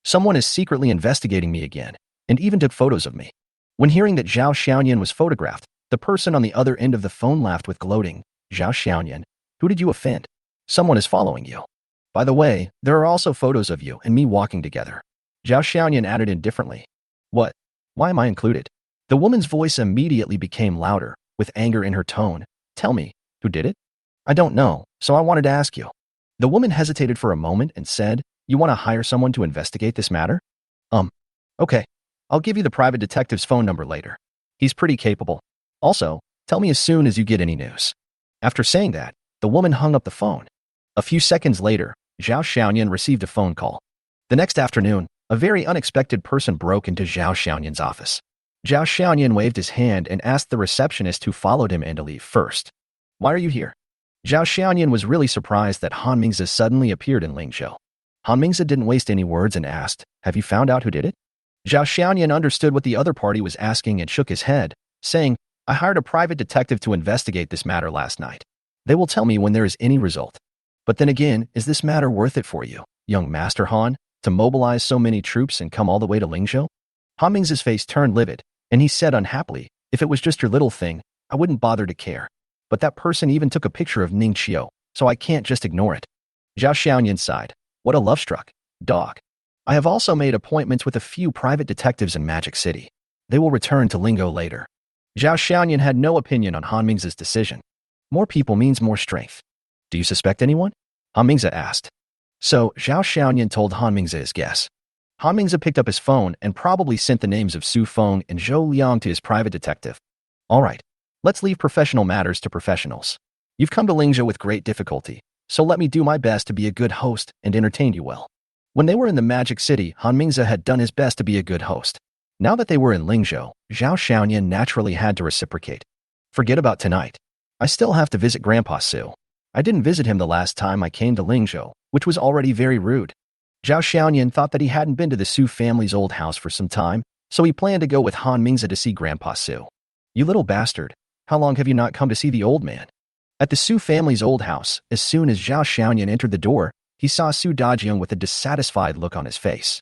Someone is secretly investigating me again, and even took photos of me. When hearing that Zhao Xiaoyan was photographed, the person on the other end of the phone laughed with gloating. Zhao Xiaoyan, who did you offend? Someone is following you. By the way, there are also photos of you and me walking together. Zhao Xiaoyan added indifferently. What? Why am I included? The woman's voice immediately became louder, with anger in her tone. Tell me, who did it? I don't know, so I wanted to ask you. The woman hesitated for a moment and said, you want to hire someone to investigate this matter? Okay. I'll give you the private detective's phone number later. He's pretty capable. Also, tell me as soon as you get any news. After saying that, the woman hung up the phone. A few seconds later, Zhao Xiaoyan received a phone call. The next afternoon, a very unexpected person broke into Zhao Xiaoyan's office. Zhao Xiaoyan waved his hand and asked the receptionist who followed him to leave first. Why are you here? Zhao Xiaoyan was really surprised that Han Mingzi suddenly appeared in Lingzhou. Han Mingzi didn't waste any words and asked, have you found out who did it? Zhao Xiaoyan understood what the other party was asking and shook his head, saying, I hired a private detective to investigate this matter last night. They will tell me when there is any result. But then again, is this matter worth it for you, young Master Han, to mobilize so many troops and come all the way to Lingzhou? Han Mingzi's face turned livid, and he said unhappily, if it was just your little thing, I wouldn't bother to care. But that person even took a picture of Ning Qiu, so I can't just ignore it. Zhao Xiaoyan sighed. What a love-struck dog. I have also made appointments with a few private detectives in Magic City. They will return to Lingzhou later. Zhao Xiaoyan had no opinion on Han Mingzi's decision. More people means more strength. Do you suspect anyone? Han Mingzi asked. So, Zhao Xiaoyan told Han Mingzi his guess. Han Mingzi picked up his phone and probably sent the names of Su Feng and Zhou Liang to his private detective. All right, let's leave professional matters to professionals. You've come to Lingzhou with great difficulty, so let me do my best to be a good host and entertain you well. When they were in the Magic City, Han Mingzi had done his best to be a good host. Now that they were in Lingzhou, Zhao Xiaoyan naturally had to reciprocate. Forget about tonight. I still have to visit Grandpa Su. I didn't visit him the last time I came to Lingzhou, which was already very rude. Zhao Xiaoyan thought that he hadn't been to the Su family's old house for some time, so he planned to go with Han Mingzi to see Grandpa Su. You little bastard, how long have you not come to see the old man? At the Su family's old house, as soon as Zhao Xiaoyan entered the door, he saw Su Dajiang with a dissatisfied look on his face.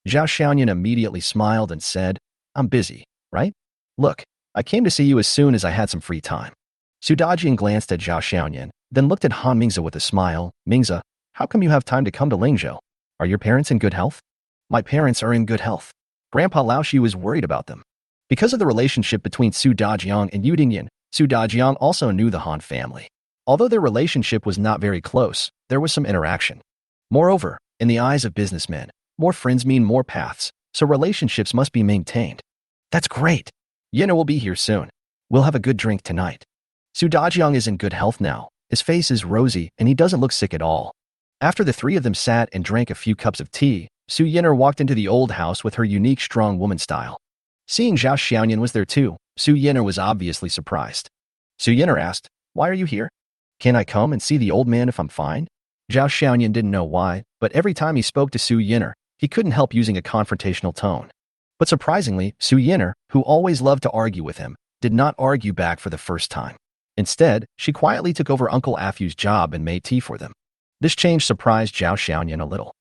Zhao Xiaoyan immediately smiled and said, I'm busy, right? Look, I came to see you as soon as I had some free time. Su Dajiang glanced at Zhao Xiaoyan, then looked at Han Mingzi with a smile. Mingzi, how come you have time to come to Lingzhou? Are your parents in good health? My parents are in good health. Grandpa Laoxiu is worried about them. Because of the relationship between Su Dajiang and Yu Dingyan, Su Dajiang also knew the Han family. Although their relationship was not very close, there was some interaction. Moreover, in the eyes of businessmen, more friends mean more paths, so relationships must be maintained. That's great. Yena will be here soon. We'll have a good drink tonight. Su Dajiang is in good health now. His face is rosy and he doesn't look sick at all. After the three of them sat and drank a few cups of tea, Su Yinar walked into the old house with her unique strong woman style. Seeing Zhao Xiaoyan was there too, Su Yinar was obviously surprised. Su Yinar asked, why are you here? Can I come and see the old man if I'm fine? Zhao Xiaoyan didn't know why, but every time he spoke to Su Yinar, he couldn't help using a confrontational tone. But surprisingly, Su Yinner, who always loved to argue with him, did not argue back for the first time. Instead, she quietly took over Uncle Afyu's job and made tea for them. This change surprised Zhao Xiaoyan a little.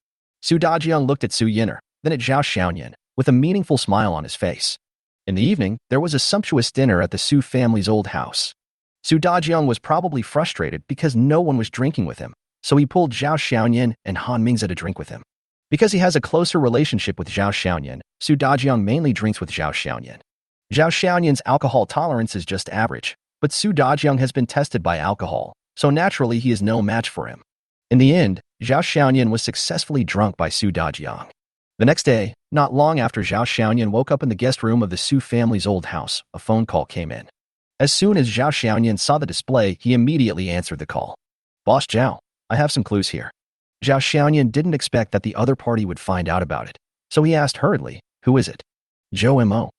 Su Dajiang looked at Su Yinner, then at Zhao Xiaoyan, with a meaningful smile on his face. In the evening, there was a sumptuous dinner at the Su family's old house. Su Dajiang was probably frustrated because no one was drinking with him, so he pulled Zhao Xiaoyan and Han Mingze to drink with him. Because he has a closer relationship with Zhao Xiaoyan, Su Dajiang mainly drinks with Zhao Xiaoyan. Zhao Xiaoyan's alcohol tolerance is just average, but Su Dajiang has been tested by alcohol, so naturally he is no match for him. In the end, Zhao Xiaoyan was successfully drunk by Su Dajiang. The next day, not long after Zhao Xiaoyan woke up in the guest room of the Su family's old house, a phone call came in. As soon as Zhao Xiaoyan saw the display, he immediately answered the call. "Boss Zhao, I have some clues here." Zhao Xiaoyan didn't expect that the other party would find out about it, so he asked hurriedly, "Who is it?" "Zhou Mo."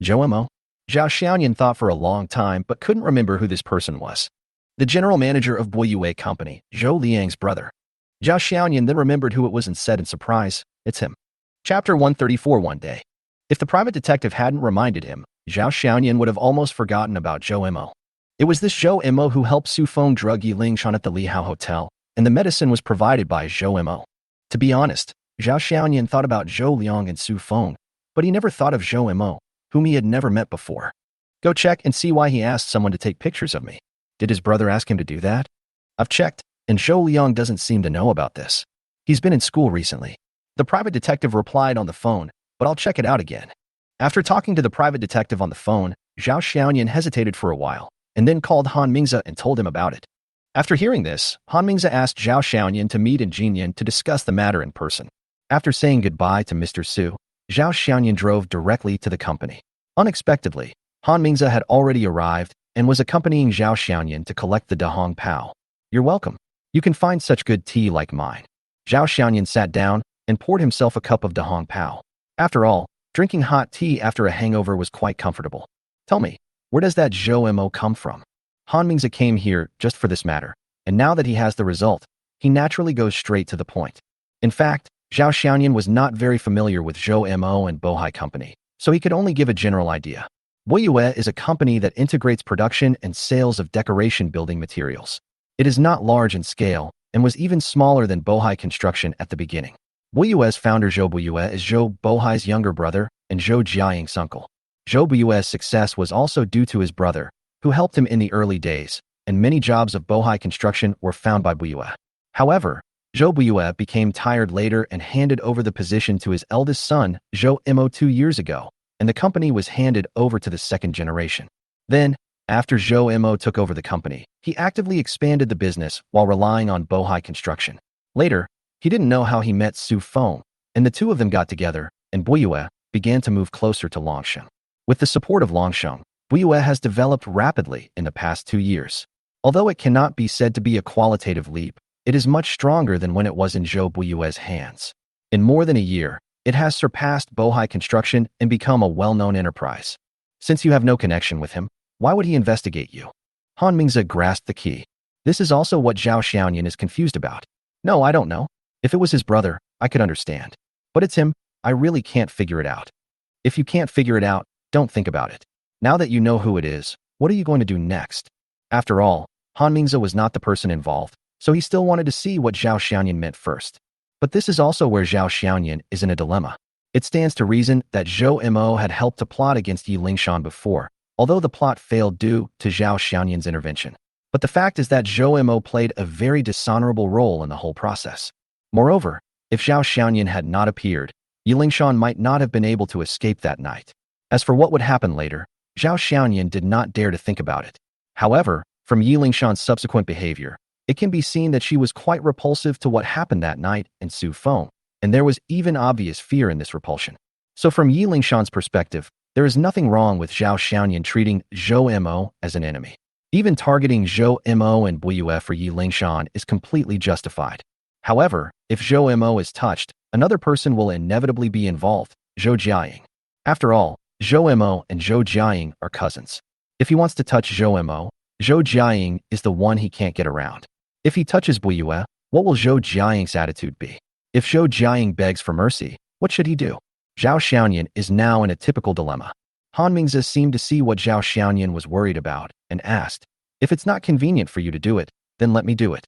"Zhou Mo?" Zhao Xiaoyan thought for a long time but couldn't remember who this person was. The general manager of Boyue Company, Zhou Liang's brother. Zhao Xiaoyan then remembered who it was and said in surprise, "It's him." Chapter 134. One day. If the private detective hadn't reminded him, Zhao Xiaoyan would have almost forgotten about Zhou Mo. It was this Zhou Mo who helped Su Feng drug Yi Lingshan at the Lihao Hotel, and the medicine was provided by Zhou Mo. To be honest, Zhao Xiaoyan thought about Zhou Liang and Su Feng, but he never thought of Zhou Mo, whom he had never met before. Go check and see why he asked someone to take pictures of me. Did his brother ask him to do that? I've checked, and Zhou Liang doesn't seem to know about this. He's been in school recently. The private detective replied on the phone, but I'll check it out again. After talking to the private detective on the phone, Zhao Xiaoyan hesitated for a while, and then called Han Mingze and told him about it. After hearing this, Han Mingze asked Zhao Xiaoyan to meet in Jinyan to discuss the matter in person. After saying goodbye to Mr. Su, Zhao Xiaoyan drove directly to the company. Unexpectedly, Han Mingze had already arrived and was accompanying Zhao Xiaoyan to collect the Dahong Pao. "You're welcome. You can find such good tea like mine." Zhao Xiaoyan sat down and poured himself a cup of Dahong Pao. After all, drinking hot tea after a hangover was quite comfortable. "Tell me, where does that Zhou Mo come from?" Han Mingze came here just for this matter, and now that he has the result, he naturally goes straight to the point. In fact, Zhao Xiaoyan was not very familiar with Zhou Mo and Bohai Company, so he could only give a general idea. Boyue is a company that integrates production and sales of decoration building materials. It is not large in scale and was even smaller than Bohai Construction at the beginning. Boyue's founder Zhou Boyue is Zhou Bohai's younger brother and Zhou Jiaying's uncle. Zhou Boyue's success was also due to his brother, who helped him in the early days, and many jobs of Bohai Construction were found by Boyue. However, Zhou Boyue became tired later and handed over the position to his eldest son, Zhou Mo 2 years ago, and the company was handed over to the second generation. Then, after Zhou Mo took over the company, he actively expanded the business while relying on Bohai Construction. Later, he didn't know how he met Su Feng, and the two of them got together, and Boyue began to move closer to Longsheng. With the support of Longsheng, Boyue has developed rapidly in the past 2 years. Although it cannot be said to be a qualitative leap, it is much stronger than when it was in Zhou Boyue's hands. In more than a year, it has surpassed Bohai Construction and become a well-known enterprise. Since you have no connection with him, why would he investigate you? Han Mingze grasped the key. This is also what Zhao Xiaoyan is confused about. No, I don't know. If it was his brother, I could understand. But it's him, I really can't figure it out. If you can't figure it out, don't think about it. Now that you know who it is, what are you going to do next? After all, Han Mingze was not the person involved, so he still wanted to see what Zhao Xiaoyan meant first. But this is also where Zhao Xiaoyan is in a dilemma. It stands to reason that Zhou Mo had helped to plot against Yi Lingshan before, although the plot failed due to Zhao Xiaoyan's intervention. But the fact is that Zhou Mo played a very dishonorable role in the whole process. Moreover, if Zhao Xiaoyan had not appeared, Yi Lingshan might not have been able to escape that night. As for what would happen later, Zhao Xiaoyan did not dare to think about it. However, from Yi Lingshan's subsequent behavior, it can be seen that she was quite repulsive to what happened that night in Su Feng, and there was even obvious fear in this repulsion. So from Yi Lingshan's perspective, there is nothing wrong with Zhao Xiaoyan treating Zhou Mo as an enemy. Even targeting Zhou Mo and Boyue for Yi Lingshan is completely justified. However, if Zhou Mo is touched, another person will inevitably be involved, Zhou Jiaying. After all, Zhou Mo and Zhou Jiaying are cousins. If he wants to touch Zhou Mo, Zhou Jiaying is the one he can't get around. If he touches Boyue, what will Zhou Jiaying's attitude be? If Zhou Jiaying begs for mercy, what should he do? Zhao Xiaoyan is now in a typical dilemma. Han Mingzi seemed to see what Zhao Xiaoyan was worried about and asked, "If it's not convenient for you to do it, then let me do it."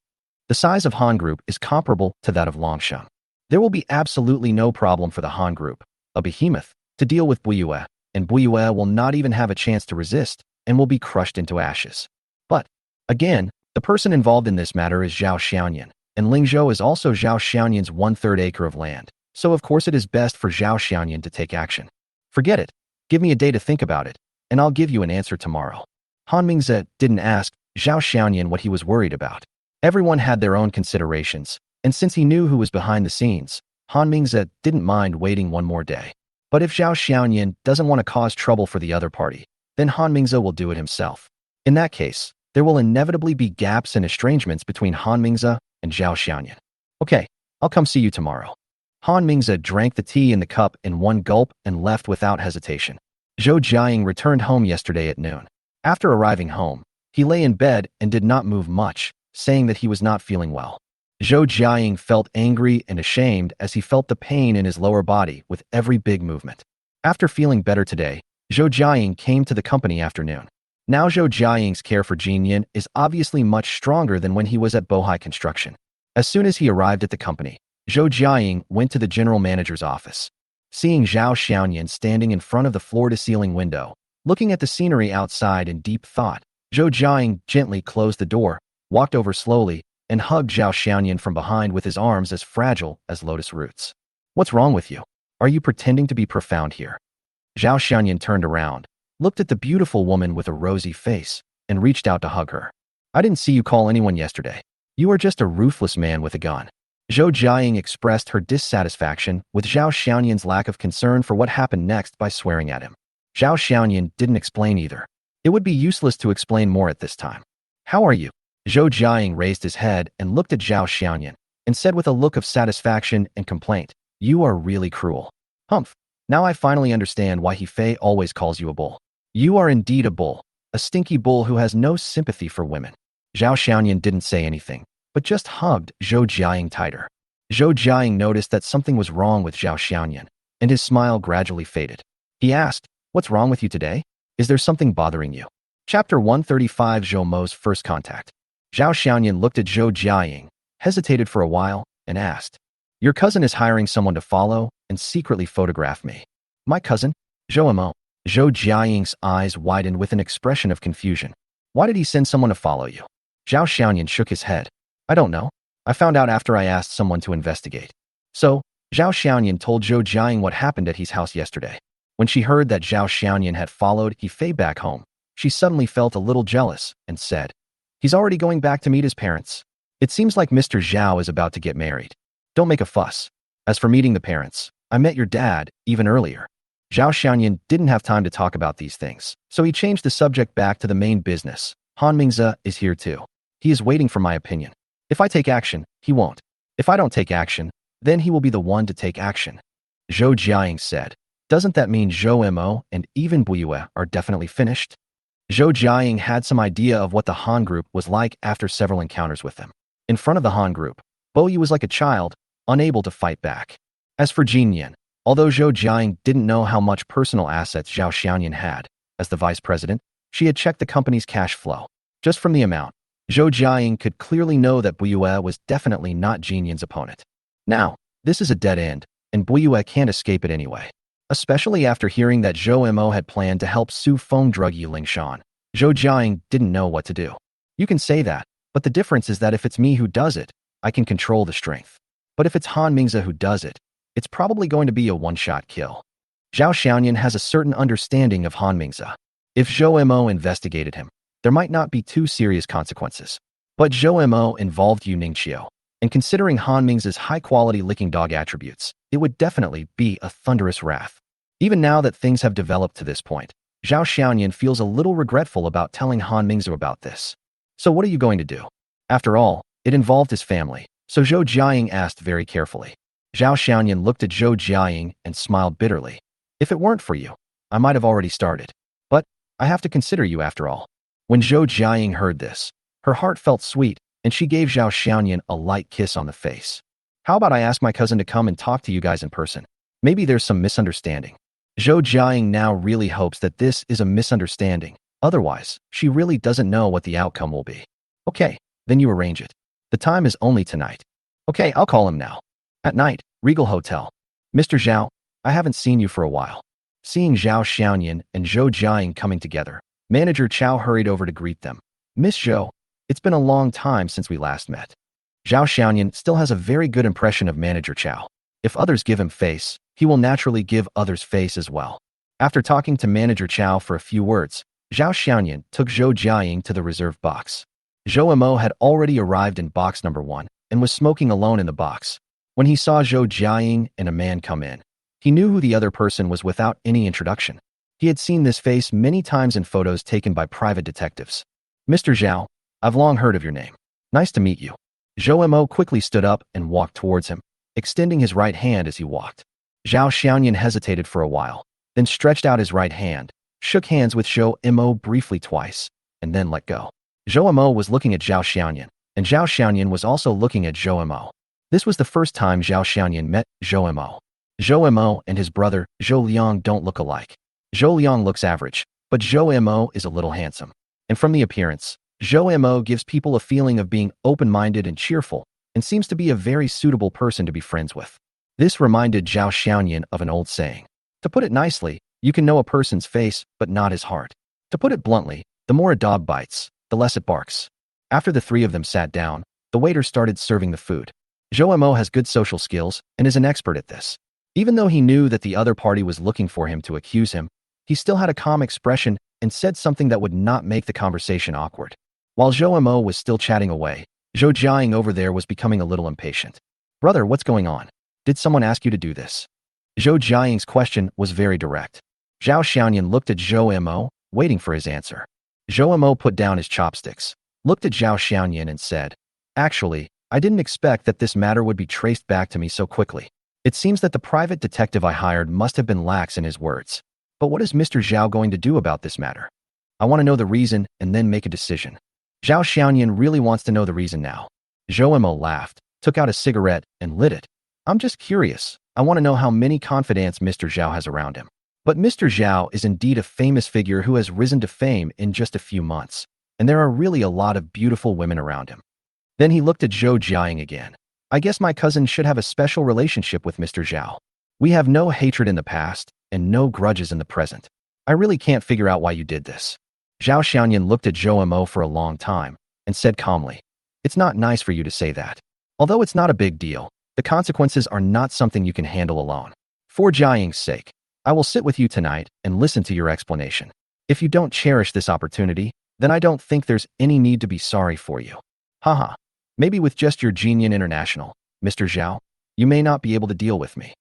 The size of Han Group is comparable to that of Longsheng. There will be absolutely no problem for the Han Group, a behemoth, to deal with Buyue, and Buyue will not even have a chance to resist and will be crushed into ashes. But, again, the person involved in this matter is Zhao Xiaoyan, and Lingzhou is also Zhao Xiaoyan's 1/3 acre of land, so of course it is best for Zhao Xiaoyan to take action. Forget it. Give me a day to think about it, and I'll give you an answer tomorrow. Han Mingzi didn't ask Zhao Xiaoyan what he was worried about. Everyone had their own considerations, and since he knew who was behind the scenes, Han Mingzi didn't mind waiting one more day. But if Zhao Xiaoyan doesn't want to cause trouble for the other party, then Han Mingzi will do it himself. In that case, there will inevitably be gaps and estrangements between Han Mingzi and Zhao Xiaoyan. Okay, I'll come see you tomorrow. Han Mingzi drank the tea in the cup in one gulp and left without hesitation. Zhou Jiaying returned home yesterday at noon. After arriving home, he lay in bed and did not move much, saying that he was not feeling well. Zhou Jiaying felt angry and ashamed as he felt the pain in his lower body with every big movement. After feeling better today, Zhou Jiaying came to the company afternoon. Now Zhou Jiaying's care for Jinyan is obviously much stronger than when he was at Bohai Construction. As soon as he arrived at the company, Zhou Jiaying went to the general manager's office. Seeing Zhao Xiaoyan standing in front of the floor-to-ceiling window, looking at the scenery outside in deep thought, Zhou Jiaying gently closed the door, walked over slowly, and hugged Zhao Xiaoyan from behind with his arms as fragile as lotus roots. "What's wrong with you? Are you pretending to be profound here?" Zhao Xiaoyan turned around, looked at the beautiful woman with a rosy face, and reached out to hug her. "I didn't see you call anyone yesterday. You are just a ruthless man with a gun." Zhou Jiaying expressed her dissatisfaction with Zhao Xiaoyan's lack of concern for what happened next by swearing at him. Zhao Xiaoyan didn't explain either. It would be useless to explain more at this time. "How are you?" Zhou Jiaying raised his head and looked at Zhao Xiaoyan and said with a look of satisfaction and complaint, "You are really cruel." "Humph. Now I finally understand why He Fei always calls you a bull. You are indeed a bull, a stinky bull who has no sympathy for women." Zhao Xiaoyan didn't say anything, but just hugged Zhou Jiaying tighter. Zhou Jiaying noticed that something was wrong with Zhao Xiaoyan, and his smile gradually faded. He asked, "What's wrong with you today? Is there something bothering you?" Chapter 135 Zhou Mo's First Contact. Zhao Xiaoyan looked at Zhou Jiaying, hesitated for a while, and asked, "Your cousin is hiring someone to follow and secretly photograph me." "My cousin? Zhou Mo?" Zhou Jiaying's eyes widened with an expression of confusion. "Why did he send someone to follow you?" Zhao Xiaoyan shook his head. "I don't know. I found out after I asked someone to investigate." So, Zhao Xiaoyan told Zhou Jiaying what happened at his house yesterday. When she heard that Zhao Xiaoyan had followed He Fei back home, she suddenly felt a little jealous and said, "He's already going back to meet his parents. It seems like Mr. Zhao is about to get married. Don't make a fuss. As for meeting the parents, I met your dad even earlier." Zhao Xiaoyan didn't have time to talk about these things, so he changed the subject back to the main business. "Han Mingzi is here too. He is waiting for my opinion. If I take action, he won't. If I don't take action, then he will be the one to take action." Zhou Jiaying said, "Doesn't that mean Zhou Mo and even Buyue are definitely finished?" Zhou Jiaying had some idea of what the Han Group was like after several encounters with them. In front of the Han Group, Boyu was like a child, unable to fight back. As for Jinyan, although Zhou Jiaying didn't know how much personal assets Zhao Xiaoyan had, as the vice president, she had checked the company's cash flow. Just from the amount, Zhou Jiaying could clearly know that Buyue was definitely not Jinyan's opponent. Now, this is a dead end, and Buyue can't escape it anyway. Especially after hearing that Zhou Mo had planned to help Su Feng drug Yu Lingshan, Zhou Jiaying didn't know what to do. You can say that, but the difference is that if it's me who does it, I can control the strength. But if it's Han Mingzi who does it, it's probably going to be a one-shot kill. Zhao Xiaoyan has a certain understanding of Han Mingzi. If Zhou Mo investigated him, there might not be too serious consequences. But Zhou Mo involved Yu Ningqiu, and considering Han Mingzi's high-quality licking dog attributes, it would definitely be a thunderous wrath. Even now that things have developed to this point, Zhao Xiaoyan feels a little regretful about telling Han Mingzi about this. So what are you going to do? After all, it involved his family, so Zhou Jiaying asked very carefully. Zhao Xiaoyan looked at Zhou Jiaying and smiled bitterly. If it weren't for you, I might have already started. But I have to consider you after all. When Zhou Jiaying heard this, her heart felt sweet, and she gave Zhao Xiaoyan a light kiss on the face. How about I ask my cousin to come and talk to you guys in person? Maybe there's some misunderstanding. Zhou Jiaying now really hopes that this is a misunderstanding. Otherwise, she really doesn't know what the outcome will be. Okay, then you arrange it. The time is only tonight. Okay, I'll call him now. At night, Regal Hotel. Mr. Zhao, I haven't seen you for a while. Seeing Zhao Xiaoyan and Zhou Jiaying coming together, Manager Chao hurried over to greet them. Miss Zhou, it's been a long time since we last met. Zhao Xiaoyan still has a very good impression of Manager Chao. If others give him face, he will naturally give others face as well. After talking to Manager Chao for a few words, Zhao Xiaoyan took Zhou Jiaying to the reserve box. Zhou Mo had already arrived in box number 1 and was smoking alone in the box. When he saw Zhou Jiaying and a man come in, he knew who the other person was without any introduction. He had seen this face many times in photos taken by private detectives. Mr. Zhao, I've long heard of your name. Nice to meet you. Zhou Mo quickly stood up and walked towards him, extending his right hand as he walked. Zhao Xiaoyan hesitated for a while, then stretched out his right hand, shook hands with Zhou Mo briefly twice, and then let go. Zhou Mo was looking at Zhao Xiaoyan, and Zhao Xiaoyan was also looking at Zhou Mo. This was the first time Zhao Xiaoyan met Zhou Mo. Zhou Mo and his brother, Zhou Liang, don't look alike. Zhou Liang looks average, but Zhou Mo is a little handsome. And from the appearance, Zhou Mo gives people a feeling of being open-minded and cheerful, and seems to be a very suitable person to be friends with. This reminded Zhao Xiaoyan of an old saying. To put it nicely, you can know a person's face, but not his heart. To put it bluntly, the more a dog bites, the less it barks. After the three of them sat down, the waiter started serving the food. Zhou Mo has good social skills and is an expert at this. Even though he knew that the other party was looking for him to accuse him, he still had a calm expression and said something that would not make the conversation awkward. While Zhou Mo was still chatting away, Zhou Jiaying over there was becoming a little impatient. Brother, what's going on? Did someone ask you to do this? Zhou Jiaying's question was very direct. Zhao Xiaoyan looked at Zhou Mo, waiting for his answer. Zhou Mo put down his chopsticks, looked at Zhao Xiaoyan and said, Actually, I didn't expect that this matter would be traced back to me so quickly. It seems that the private detective I hired must have been lax in his words. But what is Mr. Zhao going to do about this matter? I want to know the reason and then make a decision. Zhao Xiaoyan really wants to know the reason now. Zhou Mo laughed, took out a cigarette, and lit it. I'm just curious. I want to know how many confidants Mr. Zhao has around him. But Mr. Zhao is indeed a famous figure who has risen to fame in just a few months, and there are really a lot of beautiful women around him. Then he looked at Zhou Jiaying again. I guess my cousin should have a special relationship with Mr. Zhao. We have no hatred in the past and no grudges in the present. I really can't figure out why you did this. Zhao Xiaoyan looked at Zhou Mo for a long time and said calmly, It's not nice for you to say that. Although it's not a big deal, the consequences are not something you can handle alone. For Jiaying's sake, I will sit with you tonight and listen to your explanation. If you don't cherish this opportunity, then I don't think there's any need to be sorry for you. Haha. Maybe with just your Jian International, Mr. Zhao, you may not be able to deal with me.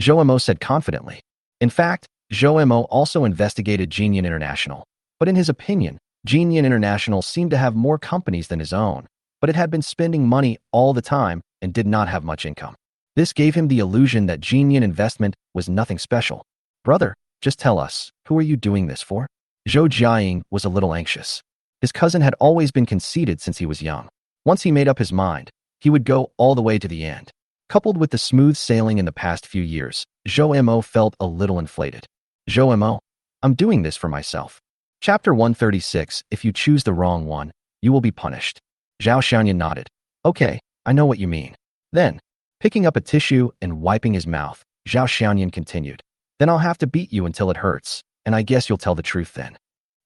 Zhou Mo said confidently. In fact, Zhou Mo also investigated Jian International, but in his opinion, Jian International seemed to have more companies than his own, but it had been spending money all the time and did not have much income. This gave him the illusion that Jian Investment was nothing special. Brother, just tell us, who are you doing this for? Zhou Jiaying was a little anxious. His cousin had always been conceited since he was young. Once he made up his mind, he would go all the way to the end. Coupled with the smooth sailing in the past few years, Zhou Mo felt a little inflated. Zhou Mo, I'm doing this for myself. Chapter 136, If you choose the wrong one, you will be punished. Zhao Xiaoyan nodded. Okay, I know what you mean. Then, picking up a tissue and wiping his mouth, Zhao Xiaoyan continued. Then I'll have to beat you until it hurts, and I guess you'll tell the truth then.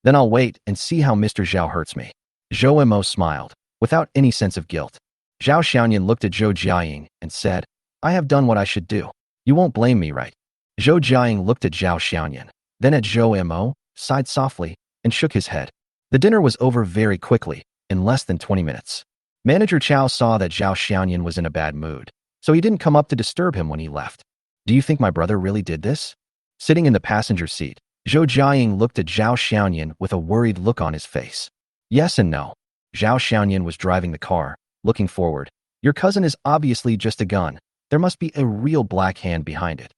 Then I'll wait and see how Mr. Zhao hurts me. Zhou Mo smiled, without any sense of guilt. Zhao Xiaoyan looked at Zhou Jiaying and said, I have done what I should do. You won't blame me, right? Zhou Jiaying looked at Zhao Xiaoyan, then at Zhou Mo, sighed softly, and shook his head. The dinner was over very quickly, in less than 20 minutes. Manager Chao saw that Zhao Xiaoyan was in a bad mood, so he didn't come up to disturb him when he left. Do you think my brother really did this? Sitting in the passenger seat, Zhou Jiaying looked at Zhao Xiaoyan with a worried look on his face. Yes and no. Zhao Xiaoyan was driving the car, looking forward. Your cousin is obviously just a gun. There must be a real black hand behind it.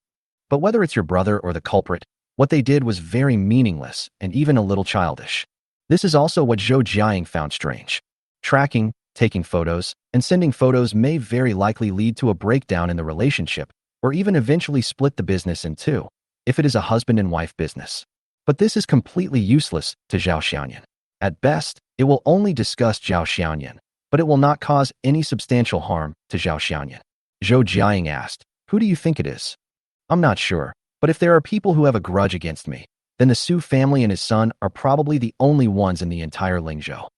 But whether it's your brother or the culprit, what they did was very meaningless and even a little childish. This is also what Zhou Jiaying found strange. Tracking, taking photos, and sending photos may very likely lead to a breakdown in the relationship, or even eventually split the business in two, if it is a husband and wife business. But this is completely useless to Zhao Xiaoyan. At best, it will only disgust Zhao Xiaoyan, but it will not cause any substantial harm to Zhao Xiaoyan. Zhou Jiaying asked, "Who do you think it is?" "I'm not sure, but if there are people who have a grudge against me, then the Su family and his son are probably the only ones in the entire Lingzhou."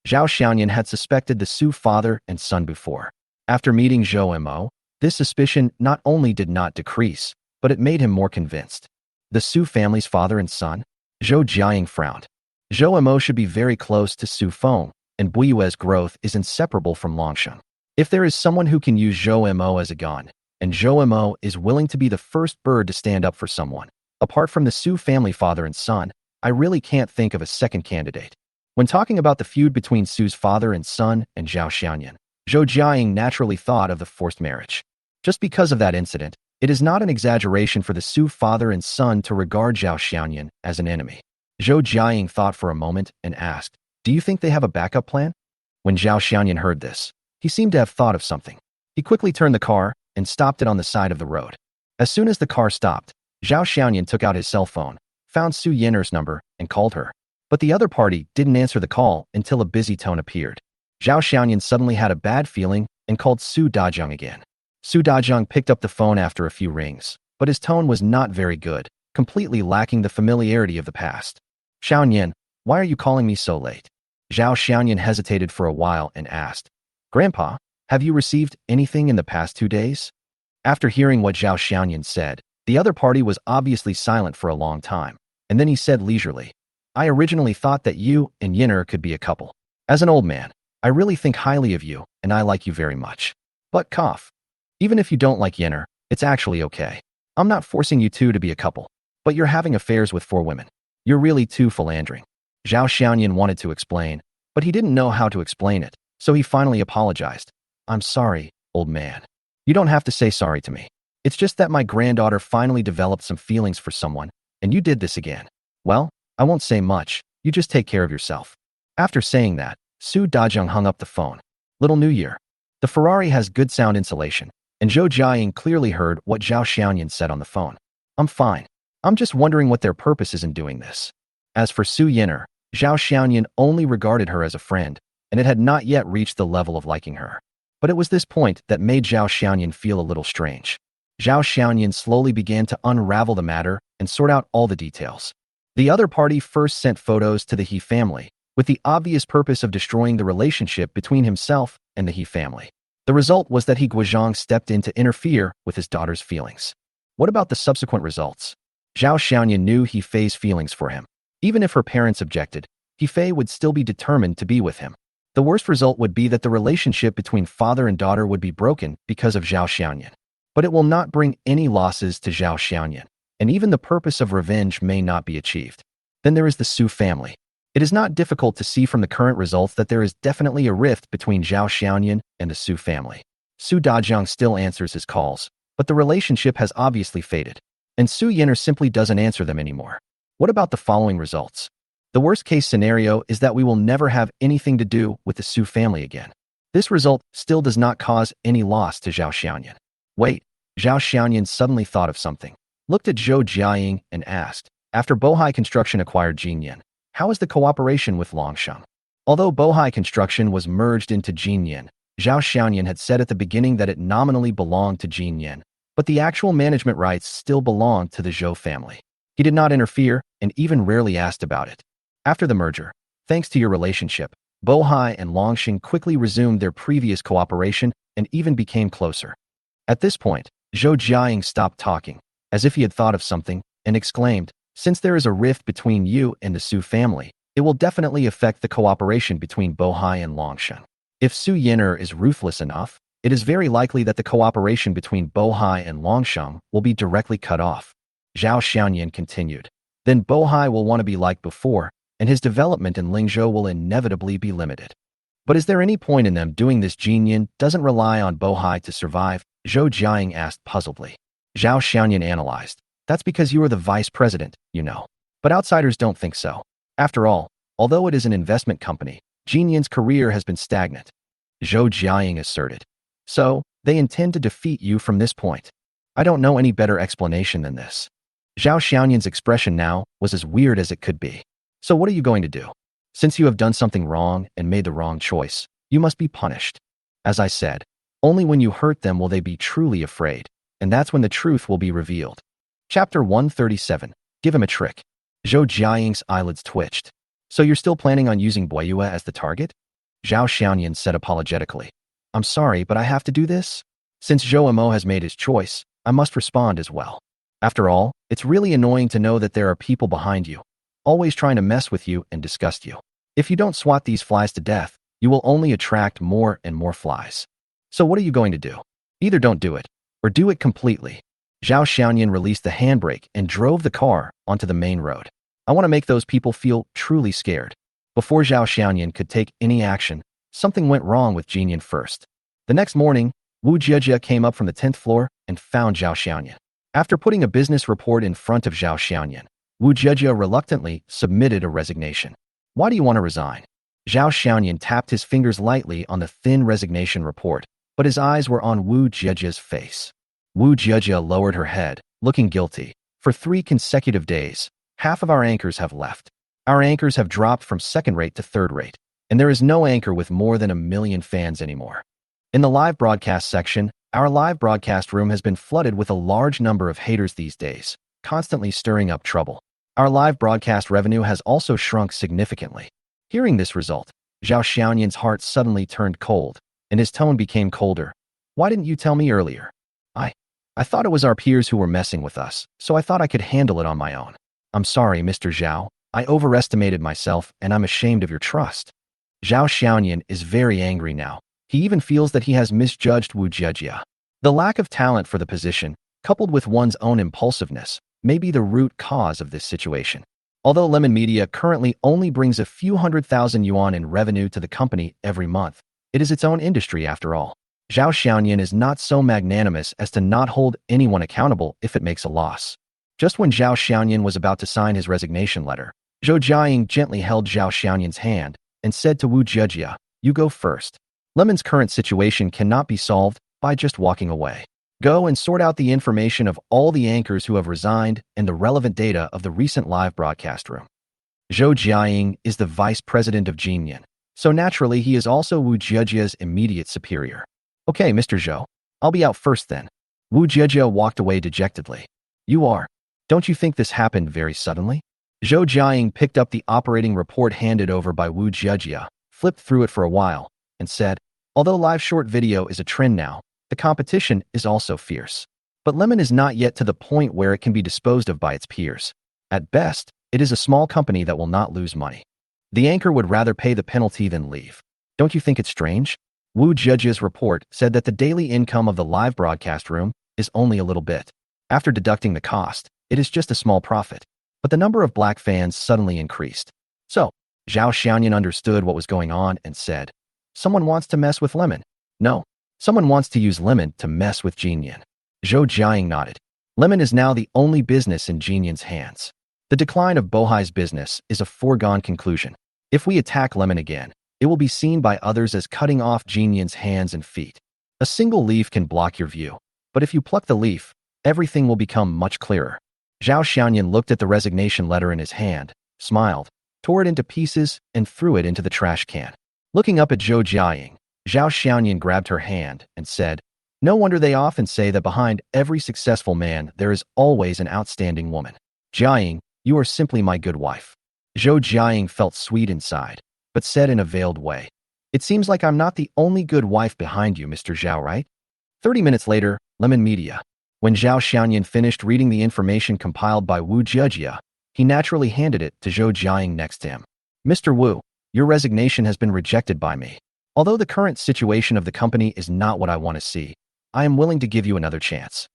Zhao Xiaoyan had suspected the Su father and son before. After meeting Zhou Mo, this suspicion not only did not decrease, but it made him more convinced. The Su family's father and son? Zhou Jiaying frowned. Zhou Mo should be very close to Su Feng, and Buiyue's growth is inseparable from Longsheng. If there is someone who can use Zhou Mo as a gun, and Zhou Mo is willing to be the first bird to stand up for someone, apart from the Su family father and son, I really can't think of a second candidate. When talking about the feud between Su's father and son and Zhao Xiaoyan, Zhou Jiaying naturally thought of the forced marriage. Just because of that incident, it is not an exaggeration for the Su father and son to regard Zhao Xiaoyan as an enemy. Zhou Jiaying thought for a moment and asked, "Do you think they have a backup plan?" When Zhao Xiaoyan heard this, he seemed to have thought of something. He quickly turned the car and stopped it on the side of the road. As soon as the car stopped, Zhao Xiaoyan took out his cell phone, found Su Yiner's number, and called her. But the other party didn't answer the call until a busy tone appeared. Zhao Xiaoyan suddenly had a bad feeling and called Su Dazheng again. Su Dazheng picked up the phone after a few rings, but his tone was not very good, completely lacking the familiarity of the past. "Xiaoyan, why are you calling me so late?" Zhao Xiaoyan hesitated for a while and asked, "Grandpa, have you received anything in the past 2 days?" After hearing what Zhao Xiaoyan said, the other party was obviously silent for a long time, and then he said leisurely, "I originally thought that you and Yinner could be a couple. As an old man, I really think highly of you, and I like you very much. But cough. Even if you don't like Yinner, it's actually okay. I'm not forcing you two to be a couple, but you're having affairs with 4 women. You're really too philandering." Zhao Xiaoyan wanted to explain, but he didn't know how to explain it, so he finally apologized. "I'm sorry, old man. You don't have to say sorry to me. It's just that my granddaughter finally developed some feelings for someone, and you did this again. Well, I won't say much, you just take care of yourself." After saying that, Su Dazheng hung up the phone. Little New Year. The Ferrari has good sound insulation, and Zhou Jiaying clearly heard what Zhao Xiaoyan said on the phone. "I'm fine. I'm just wondering what their purpose is in doing this." As for Su Yinner, Zhao Xiaoyan only regarded her as a friend, and it had not yet reached the level of liking her. But it was this point that made Zhao Xiaoyan feel a little strange. Zhao Xiaoyan slowly began to unravel the matter and sort out all the details. The other party first sent photos to the He family, with the obvious purpose of destroying the relationship between himself and the He family. The result was that He Guozhang stepped in to interfere with his daughter's feelings. What about the subsequent results? Zhao Xiaoyan knew He Fei's feelings for him. Even if her parents objected, He Fei would still be determined to be with him. The worst result would be that the relationship between father and daughter would be broken because of Zhao Xiaoyan. But it will not bring any losses to Zhao Xiaoyan, and even the purpose of revenge may not be achieved. Then there is the Su family. It is not difficult to see from the current results that there is definitely a rift between Zhao Xiaoyan and the Su family. Su Dazheng still answers his calls, but the relationship has obviously faded, and Su Yinner simply doesn't answer them anymore. What about the following results? The worst-case scenario is that we will never have anything to do with the Su family again. This result still does not cause any loss to Zhao Xiaoyan. Wait, Zhao Xiaoyan suddenly thought of something, looked at Zhou Jiaying and asked, after Bohai Construction acquired Jinyan, how is the cooperation with Longsheng? Although Bohai Construction was merged into Jinyan, Zhao Xiaoyan had said at the beginning that it nominally belonged to Jinyan, but the actual management rights still belonged to the Zhou family. He did not interfere and even rarely asked about it. After the merger, thanks to your relationship, Bohai and Longsheng quickly resumed their previous cooperation and even became closer. At this point, Zhou Jiaying stopped talking, as if he had thought of something, and exclaimed, "Since there is a rift between you and the Su family, it will definitely affect the cooperation between Bohai and Longsheng. If Su Yinner is ruthless enough, it is very likely that the cooperation between Bohai and Longsheng will be directly cut off." Zhao Xiaoyan continued. Then Bohai will want to be like before, and his development in Lingzhou will inevitably be limited. But is there any point in them doing this? Jinyan doesn't rely on Bohai to survive, Zhou Jiaying asked puzzledly. Zhao Xiaoyan analyzed. That's because you are the vice president, you know. But outsiders don't think so. After all, although it is an investment company, Jinyan's career has been stagnant. Zhou Jiaying asserted. So, they intend to defeat you from this point. I don't know any better explanation than this. Zhao Xiaoyan's expression now was as weird as it could be. So what are you going to do? Since you have done something wrong and made the wrong choice, you must be punished. As I said, only when you hurt them will they be truly afraid, and that's when the truth will be revealed. Chapter 137. Give him a trick. Zhou Jiaying's eyelids twitched. So you're still planning on using Boyue as the target? Zhao Xiaoyan said apologetically. I'm sorry, but I have to do this? Since Zhou Amo has made his choice, I must respond as well. After all, it's really annoying to know that there are people behind you, always trying to mess with you and disgust you. If you don't swat these flies to death, you will only attract more and more flies. So what are you going to do? Either don't do it, or do it completely. Zhao Xiaoyan released the handbrake and drove the car onto the main road. I want to make those people feel truly scared. Before Zhao Xiaoyan could take any action, something went wrong with Jinyan first. The next morning, Wu Jiejie came up from the 10th floor and found Zhao Xiaoyan. After putting a business report in front of Zhao Xiaoyan, Wu Jiejie reluctantly submitted a resignation. Why do you want to resign? Zhao Xiaoyan tapped his fingers lightly on the thin resignation report, but his eyes were on Wu Jiejie's face. Wu Jiejie lowered her head, looking guilty. For 3 consecutive days, half of our anchors have left. Our anchors have dropped from second rate to third rate, and there is no anchor with more than 1 million fans anymore. In the live broadcast section, our live broadcast room has been flooded with a large number of haters these days, constantly stirring up trouble. Our live broadcast revenue has also shrunk significantly. Hearing this result, Zhao Xiaoyan's heart suddenly turned cold, and his tone became colder. Why didn't you tell me earlier? I thought it was our peers who were messing with us, so I thought I could handle it on my own. I'm sorry, Mr. Zhao. I overestimated myself, and I'm ashamed of your trust. Zhao Xiaoyan is very angry now. He even feels that he has misjudged Wu Jiejie. The lack of talent for the position, coupled with one's own impulsiveness, may be the root cause of this situation. Although Lemon Media currently only brings a few 100,000 yuan in revenue to the company every month, it is its own industry after all. Zhao Xiaoyan is not so magnanimous as to not hold anyone accountable if it makes a loss. Just when Zhao Xiaoyan was about to sign his resignation letter, Zhou Jiaying gently held Zhao Xiaoyan's hand and said to Wu Jiejie, "You go first. Lemon's current situation cannot be solved by just walking away. Go and sort out the information of all the anchors who have resigned and the relevant data of the recent live broadcast room." Zhou Jiaying is the vice president of Jinyan, so naturally he is also Wu Jiejie's immediate superior. Okay, Mr. Zhou, I'll be out first then. Wu Jiejie walked away dejectedly. You are. Don't you think this happened very suddenly? Zhou Jiaying picked up the operating report handed over by Wu Jiejie, flipped through it for a while, and said, although live short video is a trend now, the competition is also fierce. But Lemon is not yet to the point where it can be disposed of by its peers. At best, it is a small company that will not lose money. The anchor would rather pay the penalty than leave. Don't you think it's strange? Wu Jiejie's report said that the daily income of the live broadcast room is only a little bit. After deducting the cost, it is just a small profit. But the number of black fans suddenly increased. So, Zhao Xiaoyan understood what was going on and said, someone wants to mess with Lemon. No, someone wants to use Lemon to mess with Jinyan. Zhou Jiaying nodded. Lemon is now the only business in Jinyan's hands. The decline of Bohai's business is a foregone conclusion. If we attack Lemon again, it will be seen by others as cutting off Jinyan's hands and feet. A single leaf can block your view, but if you pluck the leaf, everything will become much clearer. Zhao Xiaoyan looked at the resignation letter in his hand, smiled, tore it into pieces, and threw it into the trash can. Looking up at Zhou Jiaying, Zhao Xiaoyan grabbed her hand and said, no wonder they often say that behind every successful man there is always an outstanding woman. Jiaying, you are simply my good wife. Zhou Jiaying felt sweet inside, but said in a veiled way, it seems like I'm not the only good wife behind you, Mr. Zhao, right? 30 minutes later, Lemon Media. When Zhao Xiaoyan finished reading the information compiled by Wu Jiejie, he naturally handed it to Zhou Jiaying next to him. Mr. Wu, your resignation has been rejected by me. Although the current situation of the company is not what I want to see, I am willing to give you another chance.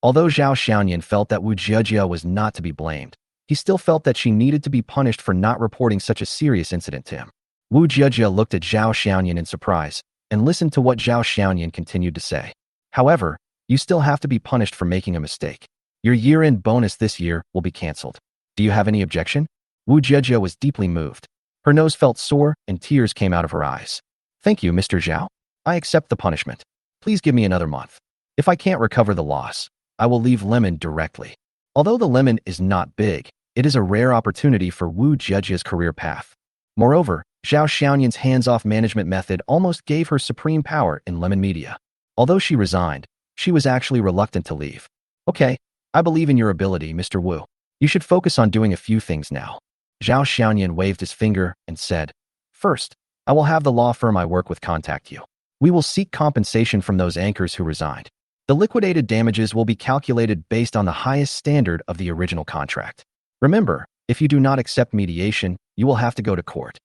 Although Zhao Xiaoyan felt that Wu Jiejie was not to be blamed, he still felt that she needed to be punished for not reporting such a serious incident to him. Wu Jiejie looked at Zhao Xiaoyan in surprise and listened to what Zhao Xiaoyan continued to say. However, you still have to be punished for making a mistake. Your year-end bonus this year will be cancelled. Do you have any objection? Wu Jiejie was deeply moved. Her nose felt sore and tears came out of her eyes. Thank you, Mr. Zhao. I accept the punishment. Please give me another month. If I can't recover the loss, I will leave Lemon directly. Although the lemon is not big, it is a rare opportunity for Wu Jiejia's career path. Moreover, Zhao Xiaoyan's hands-off management method almost gave her supreme power in Lemon Media. Although she resigned, she was actually reluctant to leave. Okay, I believe in your ability, Mr. Wu. You should focus on doing a few things now. Zhao Xiaoyan waved his finger and said, First, I will have the law firm I work with contact you. We will seek compensation from those anchors who resigned. The liquidated damages will be calculated based on the highest standard of the original contract. Remember, if you do not accept mediation, you will have to go to court.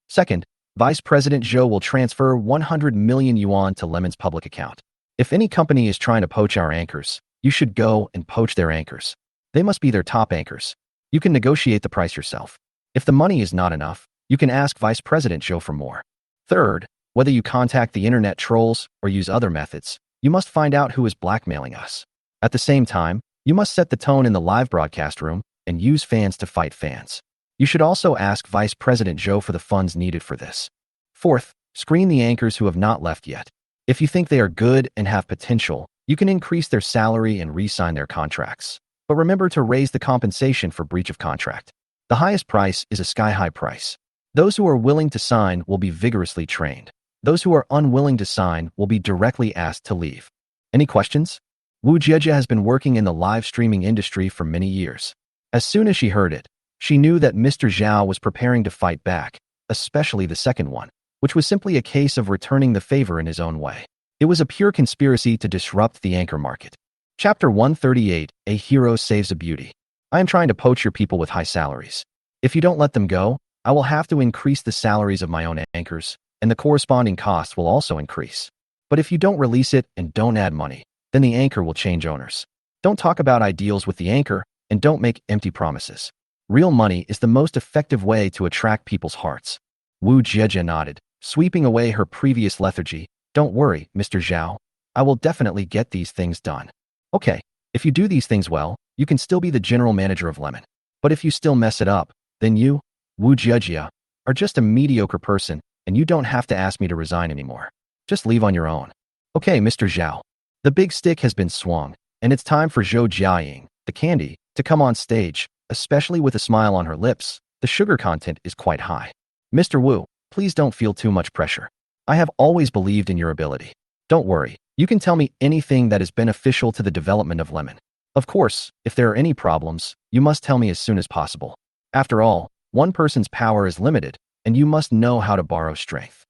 Second, Vice President Zhou will transfer 100 million yuan to Lemon's public account. If any company is trying to poach our anchors, you should go and poach their anchors. They must be their top anchors. You can negotiate the price yourself. If the money is not enough, you can ask Vice President Zhou for more. Third, whether you contact the internet trolls or use other methods, you must find out who is blackmailing us. At the same time, you must set the tone in the live broadcast room and use fans to fight fans. You should also ask Vice President Zhou for the funds needed for this. Fourth, screen the anchors who have not left yet. If you think they are good and have potential, you can increase their salary and re-sign their contracts. But remember to raise the compensation for breach of contract. The highest price is a sky-high price. Those who are willing to sign will be vigorously trained. Those who are unwilling to sign will be directly asked to leave. Any questions? Wu Jiejia has been working in the live streaming industry for many years. As soon as she heard it, she knew that Mr. Zhao was preparing to fight back, especially the second one, which was simply a case of returning the favor in his own way. It was a pure conspiracy to disrupt the anchor market. Chapter 138, A Hero Saves a Beauty. I am trying to poach your people with high salaries. If you don't let them go, I will have to increase the salaries of my own anchors, and the corresponding costs will also increase. But if you don't release it and don't add money, then the anchor will change owners. Don't talk about ideals with the anchor, and don't make empty promises. Real money is the most effective way to attract people's hearts. Wu Jiejia nodded, sweeping away her previous lethargy. Don't worry, Mr. Zhao. I will definitely get these things done. Okay, if you do these things well, you can still be the general manager of Lemon. But if you still mess it up, then you, Wu Jiejia, are just a mediocre person, and you don't have to ask me to resign anymore. Just leave on your own. Okay, Mr. Zhao. The big stick has been swung, and it's time for Zhou Jiaying, the candy, to come on stage, especially with a smile on her lips. The sugar content is quite high. Mr. Wu, please don't feel too much pressure. I have always believed in your ability. Don't worry, you can tell me anything that is beneficial to the development of Lemon. Of course, if there are any problems, you must tell me as soon as possible. After all, one person's power is limited, and you must know how to borrow strength.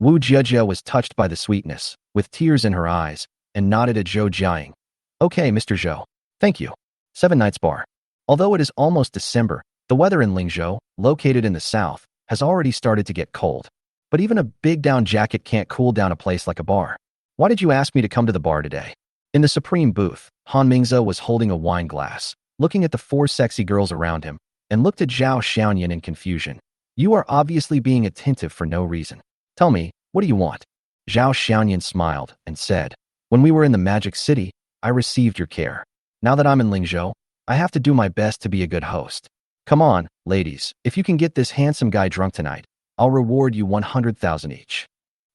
Wu Jiejia was touched by the sweetness, with tears in her eyes, and nodded at Zhou Jiaying. Okay, Mr. Zhou. Thank you. 7 Nights Bar. Although it is almost December, the weather in Lingzhou, located in the south, has already started to get cold. But even a big down jacket can't cool down a place like a bar. Why did you ask me to come to the bar today? In the supreme booth, Han Mingze was holding a wine glass, looking at the 4 sexy girls around him, and looked at Zhao Xiaoyan in confusion. You are obviously being attentive for no reason. Tell me, what do you want? Zhao Xiaoyan smiled and said, When we were in the Magic City, I received your care. Now that I'm in Lingzhou, I have to do my best to be a good host. Come on, ladies, if you can get this handsome guy drunk tonight, I'll reward you 100,000 each.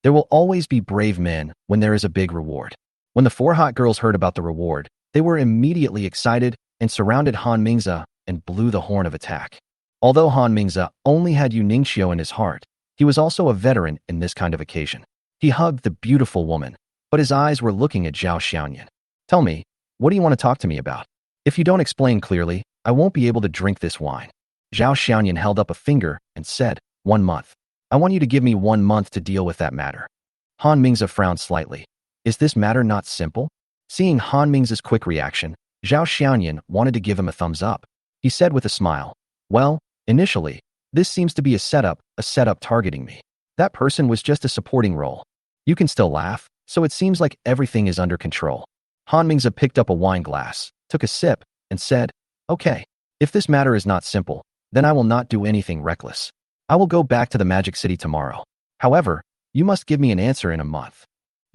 There will always be brave men when there is a big reward. When the 4 hot girls heard about the reward, they were immediately excited and surrounded Han Mingze and blew the horn of attack. Although Han Mingze only had Yu Ningxiu in his heart, he was also a veteran in this kind of occasion. He hugged the beautiful woman, but his eyes were looking at Zhao Xiaoyan. Tell me, what do you want to talk to me about? If you don't explain clearly, I won't be able to drink this wine. Zhao Xiaoyan held up a finger and said, 1 month. I want you to give me 1 month to deal with that matter. Han Mingze frowned slightly. Is this matter not simple? Seeing Han Mingze's quick reaction, Zhao Xiaoyan wanted to give him a thumbs up. He said with a smile, Well, initially, this seems to be a setup targeting me. That person was just a supporting role. You can still laugh, so it seems like everything is under control. Han Mingze picked up a wine glass, took a sip, and said, Okay, if this matter is not simple, then I will not do anything reckless. I will go back to the Magic City tomorrow. However, you must give me an answer in a month.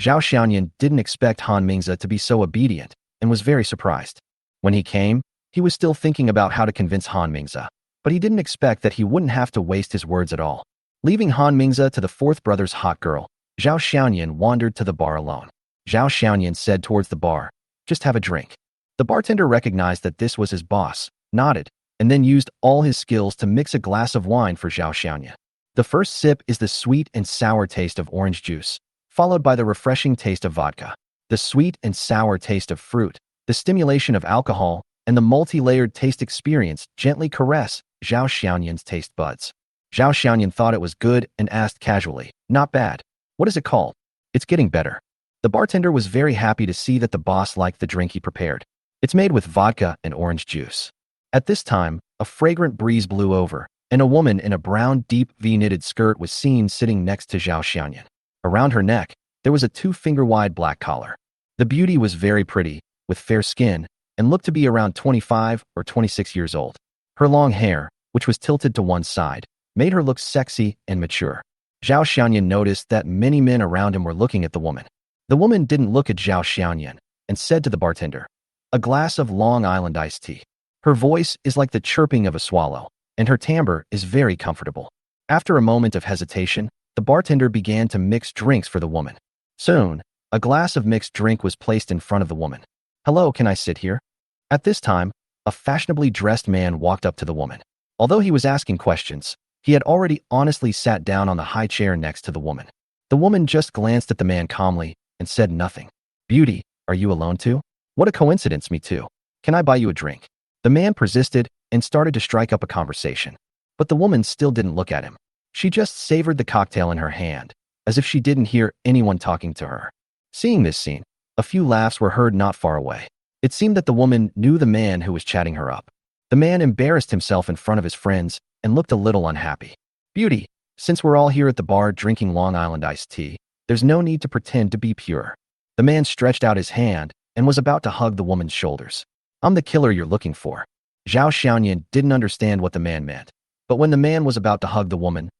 Zhao Xiaoyan didn't expect Han Mingze to be so obedient and was very surprised. When he came, he was still thinking about how to convince Han Mingze, but he didn't expect that he wouldn't have to waste his words at all. Leaving Han Mingze to the 4th brother's hot girl, Zhao Xiaoyan wandered to the bar alone. Zhao Xiaoyan said towards the bar, Just have a drink. The bartender recognized that this was his boss, nodded, and then used all his skills to mix a glass of wine for Zhao Xiaoyan. The first sip is the sweet and sour taste of orange juice, followed by the refreshing taste of vodka. The sweet and sour taste of fruit, the stimulation of alcohol, and the multi-layered taste experience gently caress Zhao Xiaoyan's taste buds. Zhao Xiaoyan thought it was good and asked casually, "Not bad. What is it called?" "It's getting better." The bartender was very happy to see that the boss liked the drink he prepared. "It's made with vodka and orange juice." At this time, a fragrant breeze blew over, and a woman in a brown deep V-knitted skirt was seen sitting next to Zhao Xiaoyan. Around her neck, there was a 2-finger-wide black collar. The beauty was very pretty, with fair skin, and looked to be around 25 or 26 years old. Her long hair, which was tilted to one side, made her look sexy and mature. Zhao Xiaoyan noticed that many men around him were looking at the woman. The woman didn't look at Zhao Xiaoyan and said to the bartender, "A glass of Long Island iced tea." Her voice is like the chirping of a swallow, and her timbre is very comfortable. After a moment of hesitation, the bartender began to mix drinks for the woman. Soon, a glass of mixed drink was placed in front of the woman. "Hello, can I sit here?" At this time, a fashionably dressed man walked up to the woman. Although he was asking questions, he had already honestly sat down on the high chair next to the woman. The woman just glanced at the man calmly and said nothing. "Beauty, are you alone too?" "What a coincidence, me too. Can I buy you a drink?" The man persisted and started to strike up a conversation. But the woman still didn't look at him. She just savored the cocktail in her hand, as if she didn't hear anyone talking to her. Seeing this scene, a few laughs were heard not far away. It seemed that the woman knew the man who was chatting her up. The man embarrassed himself in front of his friends and looked a little unhappy. "Beauty, since we're all here at the bar drinking Long Island iced tea, there's no need to pretend to be pure." The man stretched out his hand and was about to hug the woman's shoulders. "I'm the killer you're looking for." Zhao Xiaoyan didn't understand what the man meant, but when the man was about to hug the woman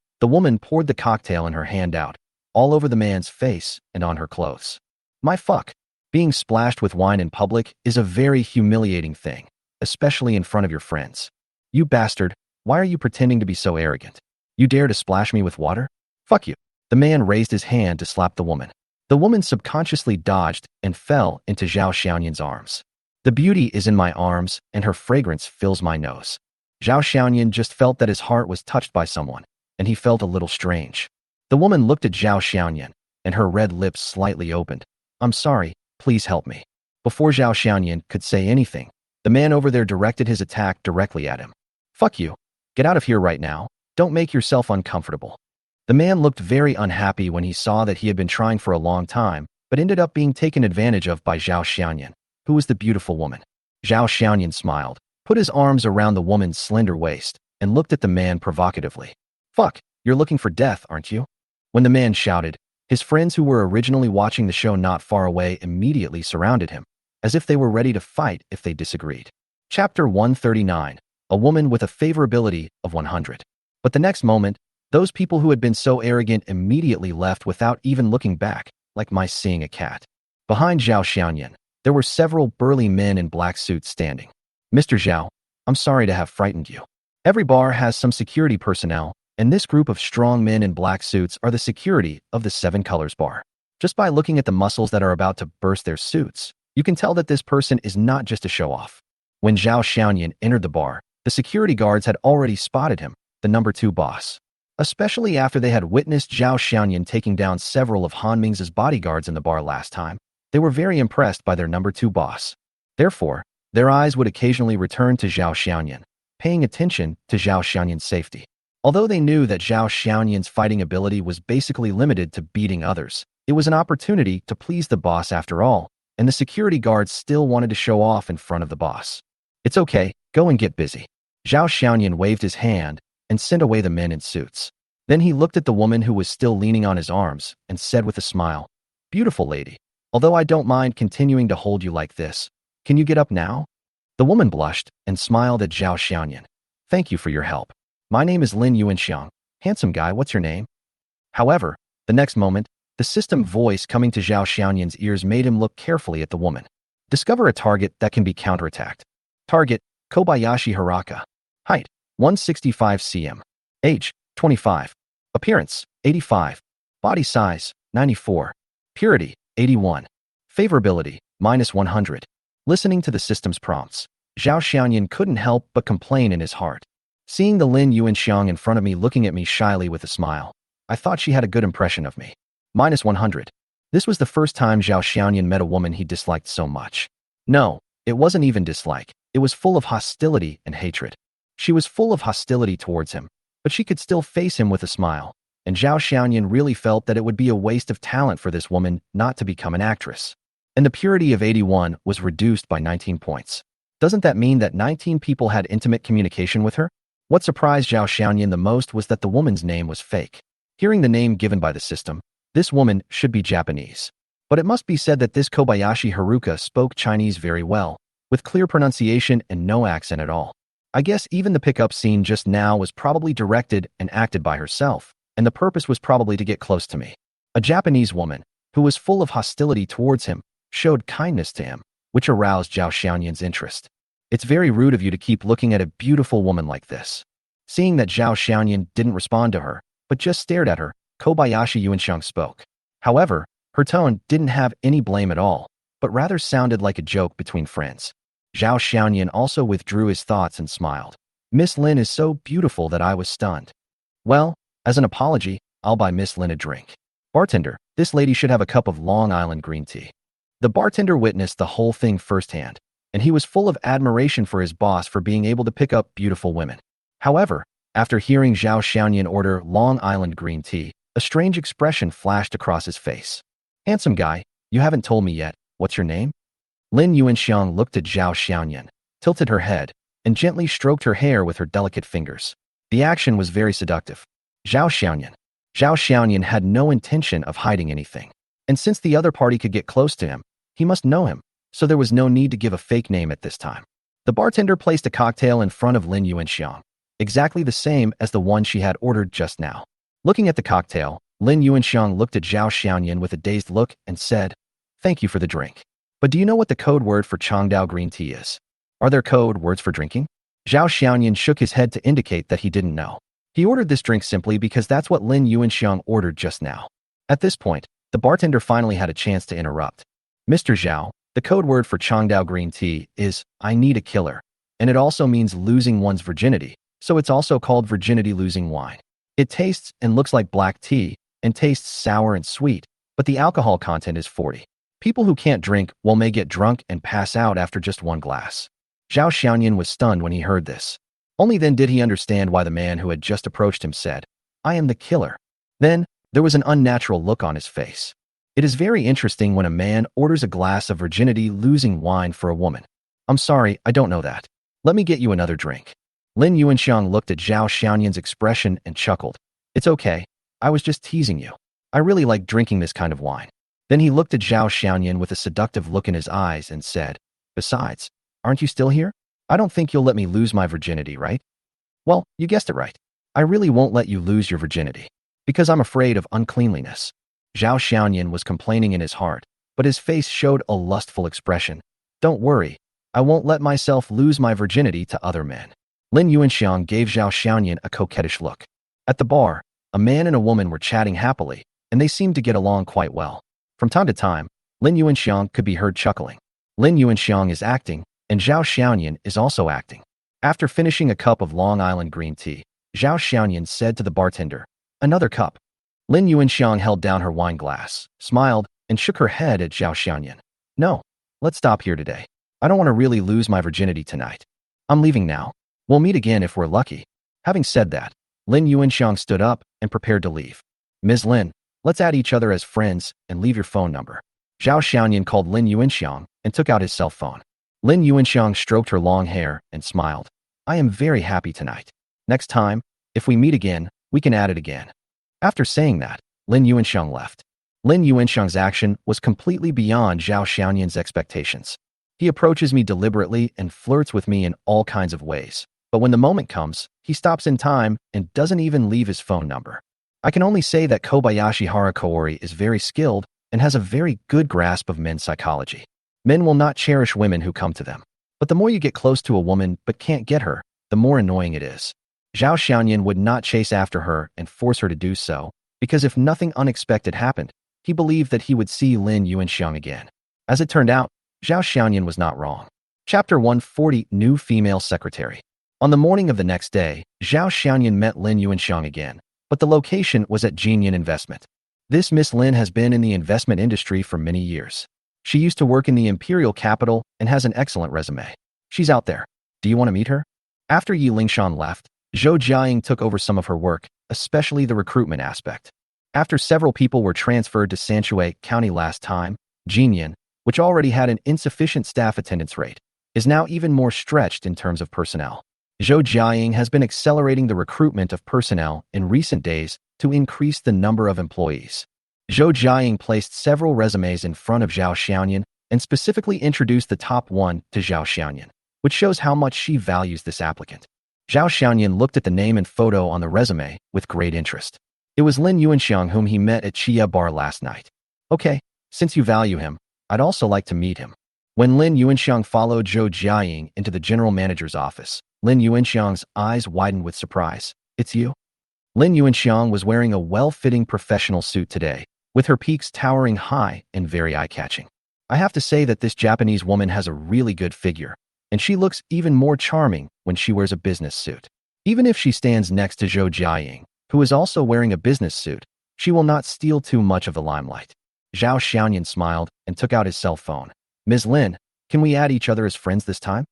poured the cocktail in her hand out, all over the man's face and on her clothes. My fuck. Being splashed with wine in public is a very humiliating thing, especially in front of your friends. "You bastard, why are you pretending to be so arrogant? You dare to splash me with water? Fuck you." The man raised his hand to slap the woman. The woman subconsciously dodged and fell into Zhao Xiaoyan's arms. "The beauty is in my arms, and her fragrance fills my nose." Zhao Xiaoyan just felt that his heart was touched by someone, and he felt a little strange. The woman looked at Zhao Xiaoyan, and her red lips slightly opened. "I'm sorry, please help me." Before Zhao Xiaoyan could say anything, the man over there directed his attack directly at him. "Fuck you. Get out of here right now. Don't make yourself uncomfortable." The man looked very unhappy when he saw that he had been trying for a long time, but ended up being taken advantage of by Zhao Xiaoyan, who was the beautiful woman. Zhao Xiaoyan smiled, put his arms around the woman's slender waist, and looked at the man provocatively. "Fuck, you're looking for death, aren't you?" When the man shouted, his friends who were originally watching the show not far away immediately surrounded him, as if they were ready to fight if they disagreed. Chapter 139. A woman with a favorability of 100. But the next moment, those people who had been so arrogant immediately left without even looking back, like mice seeing a cat. Behind Zhao Xiaoyan, there were several burly men in black suits standing. "Mr. Zhao, I'm sorry to have frightened you. Every bar has some security personnel, and this group of strong men in black suits are the security of the Seven Colors bar. Just by looking at the muscles that are about to burst their suits, you can tell that this person is not just a show-off." When Zhao Xiaoyan entered the bar, the security guards had already spotted him, the number 2 boss. Especially after they had witnessed Zhao Xiaoyan taking down several of Han Ming's bodyguards in the bar last time, they were very impressed by their number 2 boss. Therefore, their eyes would occasionally return to Zhao Xiaoyan, paying attention to Zhao Xiaoyan's safety. Although they knew that Zhao Xiaoyan's fighting ability was basically limited to beating others, it was an opportunity to please the boss after all, and the security guards still wanted to show off in front of the boss. "It's okay, go and get busy." Zhao Xiaoyan waved his hand and sent away the men in suits. Then he looked at the woman who was still leaning on his arms and said with a smile, "Beautiful lady, although I don't mind continuing to hold you like this, can you get up now?" The woman blushed and smiled at Zhao Xiaoyan. "Thank you for your help. My name is Lin Yuanxiang. Handsome guy, what's your name?" However, the next moment, the system voice coming to Zhao Xiaoyan's ears made him look carefully at the woman. Discover a target that can be counterattacked. Target, Kobayashi Haraka. Height, 165 cm. Age, 25. Appearance, 85. Body size, 94. Purity, 81. Favorability, -100. Listening to the system's prompts, Zhao Xiaoyan couldn't help but complain in his heart. Seeing the Lin Yuanxiang in front of me looking at me shyly with a smile, I thought she had a good impression of me. -100. This was the first time Zhao Xiaoyan met a woman he disliked so much. No, it wasn't even dislike. It was full of hostility and hatred. She was full of hostility towards him, but she could still face him with a smile. And Zhao Xiaoyan really felt that it would be a waste of talent for this woman not to become an actress. And the purity of 81 was reduced by 19 points. Doesn't that mean that 19 people had intimate communication with her? What surprised Zhao Xiaoyan the most was that the woman's name was fake. Hearing the name given by the system, this woman should be Japanese. But it must be said that this Kobayashi Haruka spoke Chinese very well, with clear pronunciation and no accent at all. I guess even the pickup scene just now was probably directed and acted by herself, and the purpose was probably to get close to me. A Japanese woman, who was full of hostility towards him, showed kindness to him, which aroused Zhao Xiaoyan's interest. It's very rude of you to keep looking at a beautiful woman like this. Seeing that Zhao Xiaoyan didn't respond to her, but just stared at her, Kobayashi Yuanxiang spoke. However, her tone didn't have any blame at all, but rather sounded like a joke between friends. Zhao Xiaoyan also withdrew his thoughts and smiled. Miss Lin is so beautiful that I was stunned. Well, as an apology, I'll buy Miss Lin a drink. Bartender, this lady should have a cup of Long Island green tea. The bartender witnessed the whole thing firsthand, and he was full of admiration for his boss for being able to pick up beautiful women. However, after hearing Zhao Xiaoyan order Long Island green tea, a strange expression flashed across his face. Handsome guy, you haven't told me yet, what's your name? Lin Yuanxiang looked at Zhao Xiaoyan, tilted her head, and gently stroked her hair with her delicate fingers. The action was very seductive. Zhao Xiaoyan had no intention of hiding anything. And since the other party could get close to him, he must know him, so there was no need to give a fake name at this time. The bartender placed a cocktail in front of Lin Yuanxiang, exactly the same as the one she had ordered just now. Looking at the cocktail, Lin Yuanxiang looked at Zhao Xiaoyan with a dazed look and said, "Thank you for the drink. But do you know what the code word for Changdao green tea is? Are there code words for drinking?" Zhao Xiaoyan shook his head to indicate that he didn't know. He ordered this drink simply because that's what Lin Yuanxiang ordered just now. At this point, the bartender finally had a chance to interrupt. "Mr. Zhao, the code word for Changdao green tea is, I need a killer. And it also means losing one's virginity, so it's also called virginity-losing wine. It tastes and looks like black tea, and tastes sour and sweet, but the alcohol content is 40. People who can't drink may get drunk and pass out after just one glass." Zhao Xiaoyan was stunned when he heard this. Only then did he understand why the man who had just approached him said, "I am the killer." Then, there was an unnatural look on his face. It is very interesting when a man orders a glass of virginity-losing wine for a woman. "I'm sorry, I don't know that. Let me get you another drink." Lin Yuanxiang looked at Zhao Xiaoyan's expression and chuckled. "It's okay. I was just teasing you. I really like drinking this kind of wine." Then he looked at Zhao Xiaoyan with a seductive look in his eyes and said, "Besides, aren't you still here? I don't think you'll let me lose my virginity, right?" "Well, you guessed it right. I really won't let you lose your virginity, because I'm afraid of uncleanliness." Zhao Xiaoyan was complaining in his heart, but his face showed a lustful expression. "Don't worry, I won't let myself lose my virginity to other men." Lin Yuanxiang gave Zhao Xiaoyan a coquettish look. At the bar, a man and a woman were chatting happily, and they seemed to get along quite well. From time to time, Lin Yuanxiang could be heard chuckling. Lin Yuanxiang is acting, and Zhao Xiaoyan is also acting. After finishing a cup of Long Island green tea, Zhao Xiaoyan said to the bartender, "Another cup." Lin Yuanxiang held down her wine glass, smiled, and shook her head at Zhao Xiaoyan. "No, let's stop here today. I don't want to really lose my virginity tonight. I'm leaving now. We'll meet again if we're lucky." Having said that, Lin Yuanxiang stood up and prepared to leave. "Ms. Lin, let's add each other as friends and leave your phone number." Zhao Xiaoyan called Lin Yuanxiang and took out his cell phone. Lin Yuanxiang stroked her long hair and smiled. "I am very happy tonight. Next time, if we meet again, we can add it again." After saying that, Lin Yuanxiang left. Lin Yuanxiang's action was completely beyond Zhao Xiaoyan's expectations. He approaches me deliberately and flirts with me in all kinds of ways. But when the moment comes, he stops in time and doesn't even leave his phone number. I can only say that Kobayashi Haruka is very skilled and has a very good grasp of men's psychology. Men will not cherish women who come to them. But the more you get close to a woman but can't get her, the more annoying it is. Zhao Xiaoyan would not chase after her and force her to do so, because if nothing unexpected happened, he believed that he would see Lin Yuanxiang again. As it turned out, Zhao Xiaoyan was not wrong. Chapter 140, New Female Secretary. On the morning of the next day, Zhao Xiaoyan met Lin Yuanxiang again, but the location was at Jinyan Investment. This Miss Lin has been in the investment industry for many years. She used to work in the imperial capital and has an excellent resume. She's out there. Do you want to meet her? After Yi Lingshan left, Zhou Jiaying took over some of her work, especially the recruitment aspect. After several people were transferred to Sanshui County last time, Jinyan, which already had an insufficient staff attendance rate, is now even more stretched in terms of personnel. Zhou Jiaying has been accelerating the recruitment of personnel in recent days to increase the number of employees. Zhou Jiaying placed several resumes in front of Zhao Xiaoyan and specifically introduced the top one to Zhao Xiaoyan, which shows how much she values this applicant. Zhao Xiaoyan looked at the name and photo on the resume with great interest. It was Lin Yuanxiang whom he met at Chia Bar last night. Okay, since you value him, I'd also like to meet him. When Lin Yuanxiang followed Zhou Jiaying into the general manager's office, Lin Yuanxiang's eyes widened with surprise. It's you? Lin Yuanxiang was wearing a well-fitting professional suit today, with her peaks towering high and very eye-catching. I have to say that this Japanese woman has a really good figure, and she looks even more charming when she wears a business suit. Even if she stands next to Zhou Jiaying, who is also wearing a business suit, she will not steal too much of the limelight. Zhao Xiaoyan smiled and took out his cell phone. Ms. Lin, can we add each other as friends this time?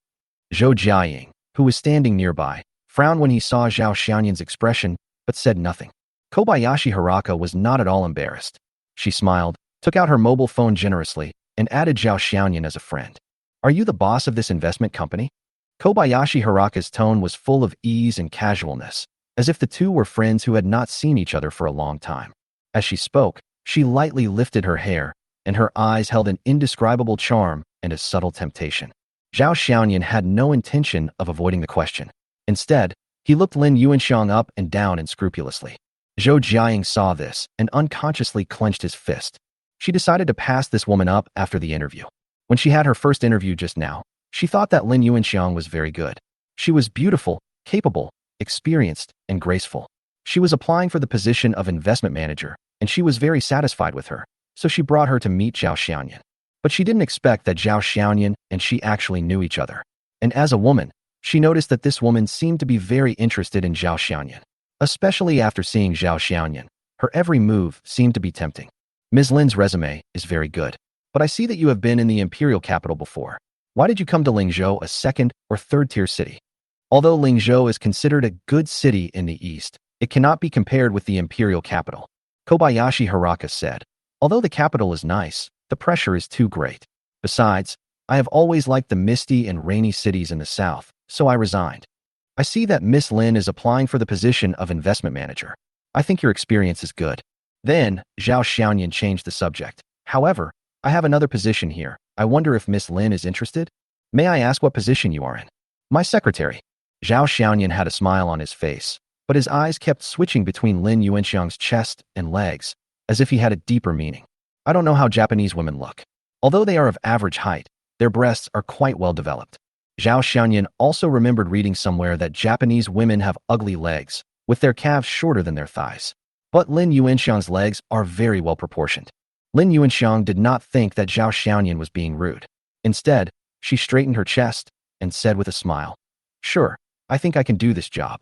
Zhou Jiaying, who was standing nearby, frowned when he saw Zhao Xiaoyan's expression, but said nothing. Kobayashi Haraka was not at all embarrassed. She smiled, took out her mobile phone generously, and added Zhao Xiaoyan as a friend. Are you the boss of this investment company? Kobayashi Haraka's tone was full of ease and casualness, as if the two were friends who had not seen each other for a long time. As she spoke, she lightly lifted her hair, and her eyes held an indescribable charm and a subtle temptation. Zhao Xiaoyan had no intention of avoiding the question. Instead, he looked Lin Yuanxiang up and down unscrupulously. Zhou Jiaying saw this and unconsciously clenched his fist. She decided to pass this woman up after the interview. When she had her first interview just now, she thought that Lin Yuanxiang was very good. She was beautiful, capable, experienced, and graceful. She was applying for the position of investment manager, and she was very satisfied with her, so she brought her to meet Zhao Xiaoyan. But she didn't expect that Zhao Xiaoyan and she actually knew each other. And as a woman, she noticed that this woman seemed to be very interested in Zhao Xiaoyan. Especially after seeing Zhao Xiaoyan, her every move seemed to be tempting. Ms. Lin's resume is very good, but I see that you have been in the imperial capital before. Why did you come to Lingzhou, a second or third-tier city? Although Lingzhou is considered a good city in the east, it cannot be compared with the imperial capital. Kobayashi Haraka said, although the capital is nice, the pressure is too great. Besides, I have always liked the misty and rainy cities in the south, so I resigned. I see that Miss Lin is applying for the position of investment manager. I think your experience is good. Then, Zhao Xiaoyan changed the subject. However, I have another position here. I wonder if Miss Lin is interested? May I ask what position you are in? My secretary. Zhao Xiaoyan had a smile on his face, but his eyes kept switching between Lin Yuanxiang's chest and legs, as if he had a deeper meaning. I don't know how Japanese women look. Although they are of average height, their breasts are quite well developed. Zhao Xiaoyan also remembered reading somewhere that Japanese women have ugly legs, with their calves shorter than their thighs. But Lin Yuanxiang's legs are very well proportioned. Lin Yuanxiang did not think that Zhao Xiaoyan was being rude. Instead, she straightened her chest and said with a smile, "Sure, I think I can do this job."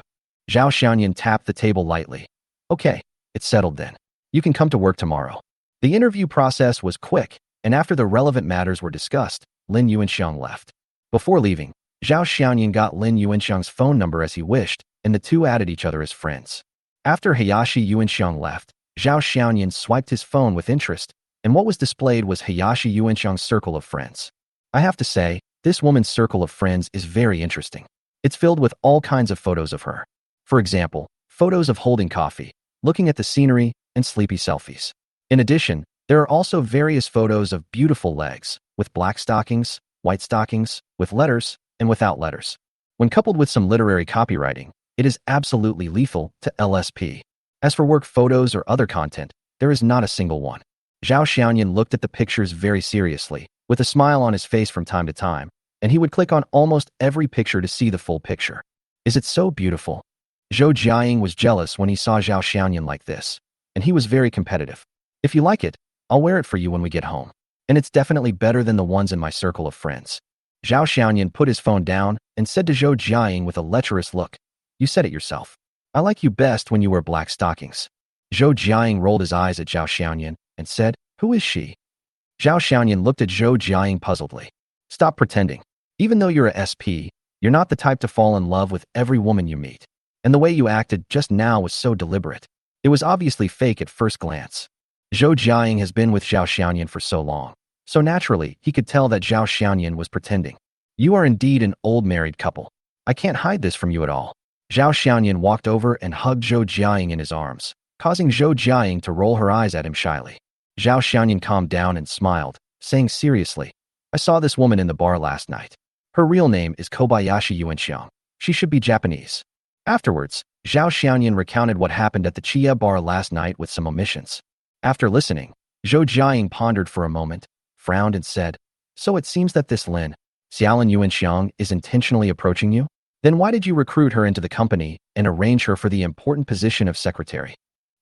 Zhao Xiaoyan tapped the table lightly. "Okay, it's settled then. You can come to work tomorrow." The interview process was quick, and after the relevant matters were discussed, Lin Yuanxiang left. Before leaving, Zhao Xiaoyan got Lin Yuanxiang's phone number as he wished, and the two added each other as friends. After Hayashi Yuanxiang left, Zhao Xiaoyan swiped his phone with interest, and what was displayed was Hayashi Yuanxiang's circle of friends. I have to say, this woman's circle of friends is very interesting. It's filled with all kinds of photos of her. For example, photos of holding coffee, looking at the scenery, and sleepy selfies. In addition, there are also various photos of beautiful legs, with black stockings, white stockings, with letters, and without letters. When coupled with some literary copywriting, it is absolutely lethal to LSP. As for work photos or other content, there is not a single one. Zhao Xiaoyan looked at the pictures very seriously, with a smile on his face from time to time, and he would click on almost every picture to see the full picture. Is it so beautiful? Zhou Jiaying was jealous when he saw Zhao Xiaoyan like this, and he was very competitive. If you like it, I'll wear it for you when we get home. and it's definitely better than the ones in my circle of friends. Zhao Xiaoyan put his phone down and said to Zhou Jiaying with a lecherous look, "You said it yourself. I like you best when you wear black stockings." Zhou Jiaying rolled his eyes at Zhao Xiaoyan and said, "Who is she?" Zhao Xiaoyan looked at Zhou Jiaying puzzledly. "Stop pretending. Even though you're a SP, you're not the type to fall in love with every woman you meet. And the way you acted just now was so deliberate. It was obviously fake at first glance." Zhou Jiaying has been with Zhao Xiaoyan for so long, so naturally he could tell that Zhao Xiaoyan was pretending. "You are indeed an old married couple. I can't hide this from you at all." Zhao Xiaoyan walked over and hugged Zhou Jiaying in his arms, causing Zhou Jiaying to roll her eyes at him shyly. Zhao Xiaoyan calmed down and smiled, saying seriously, "I saw this woman in the bar last night. Her real name is Kobayashi Yuan. She should be Japanese." Afterwards, Zhao Xiaoyan recounted what happened at the Chia bar last night with some omissions. After listening, Zhou Jiaying pondered for a moment, frowned and said, "So it seems that this Lin Xiaolin Yuanxiang is intentionally approaching you? Then why did you recruit her into the company and arrange her for the important position of secretary?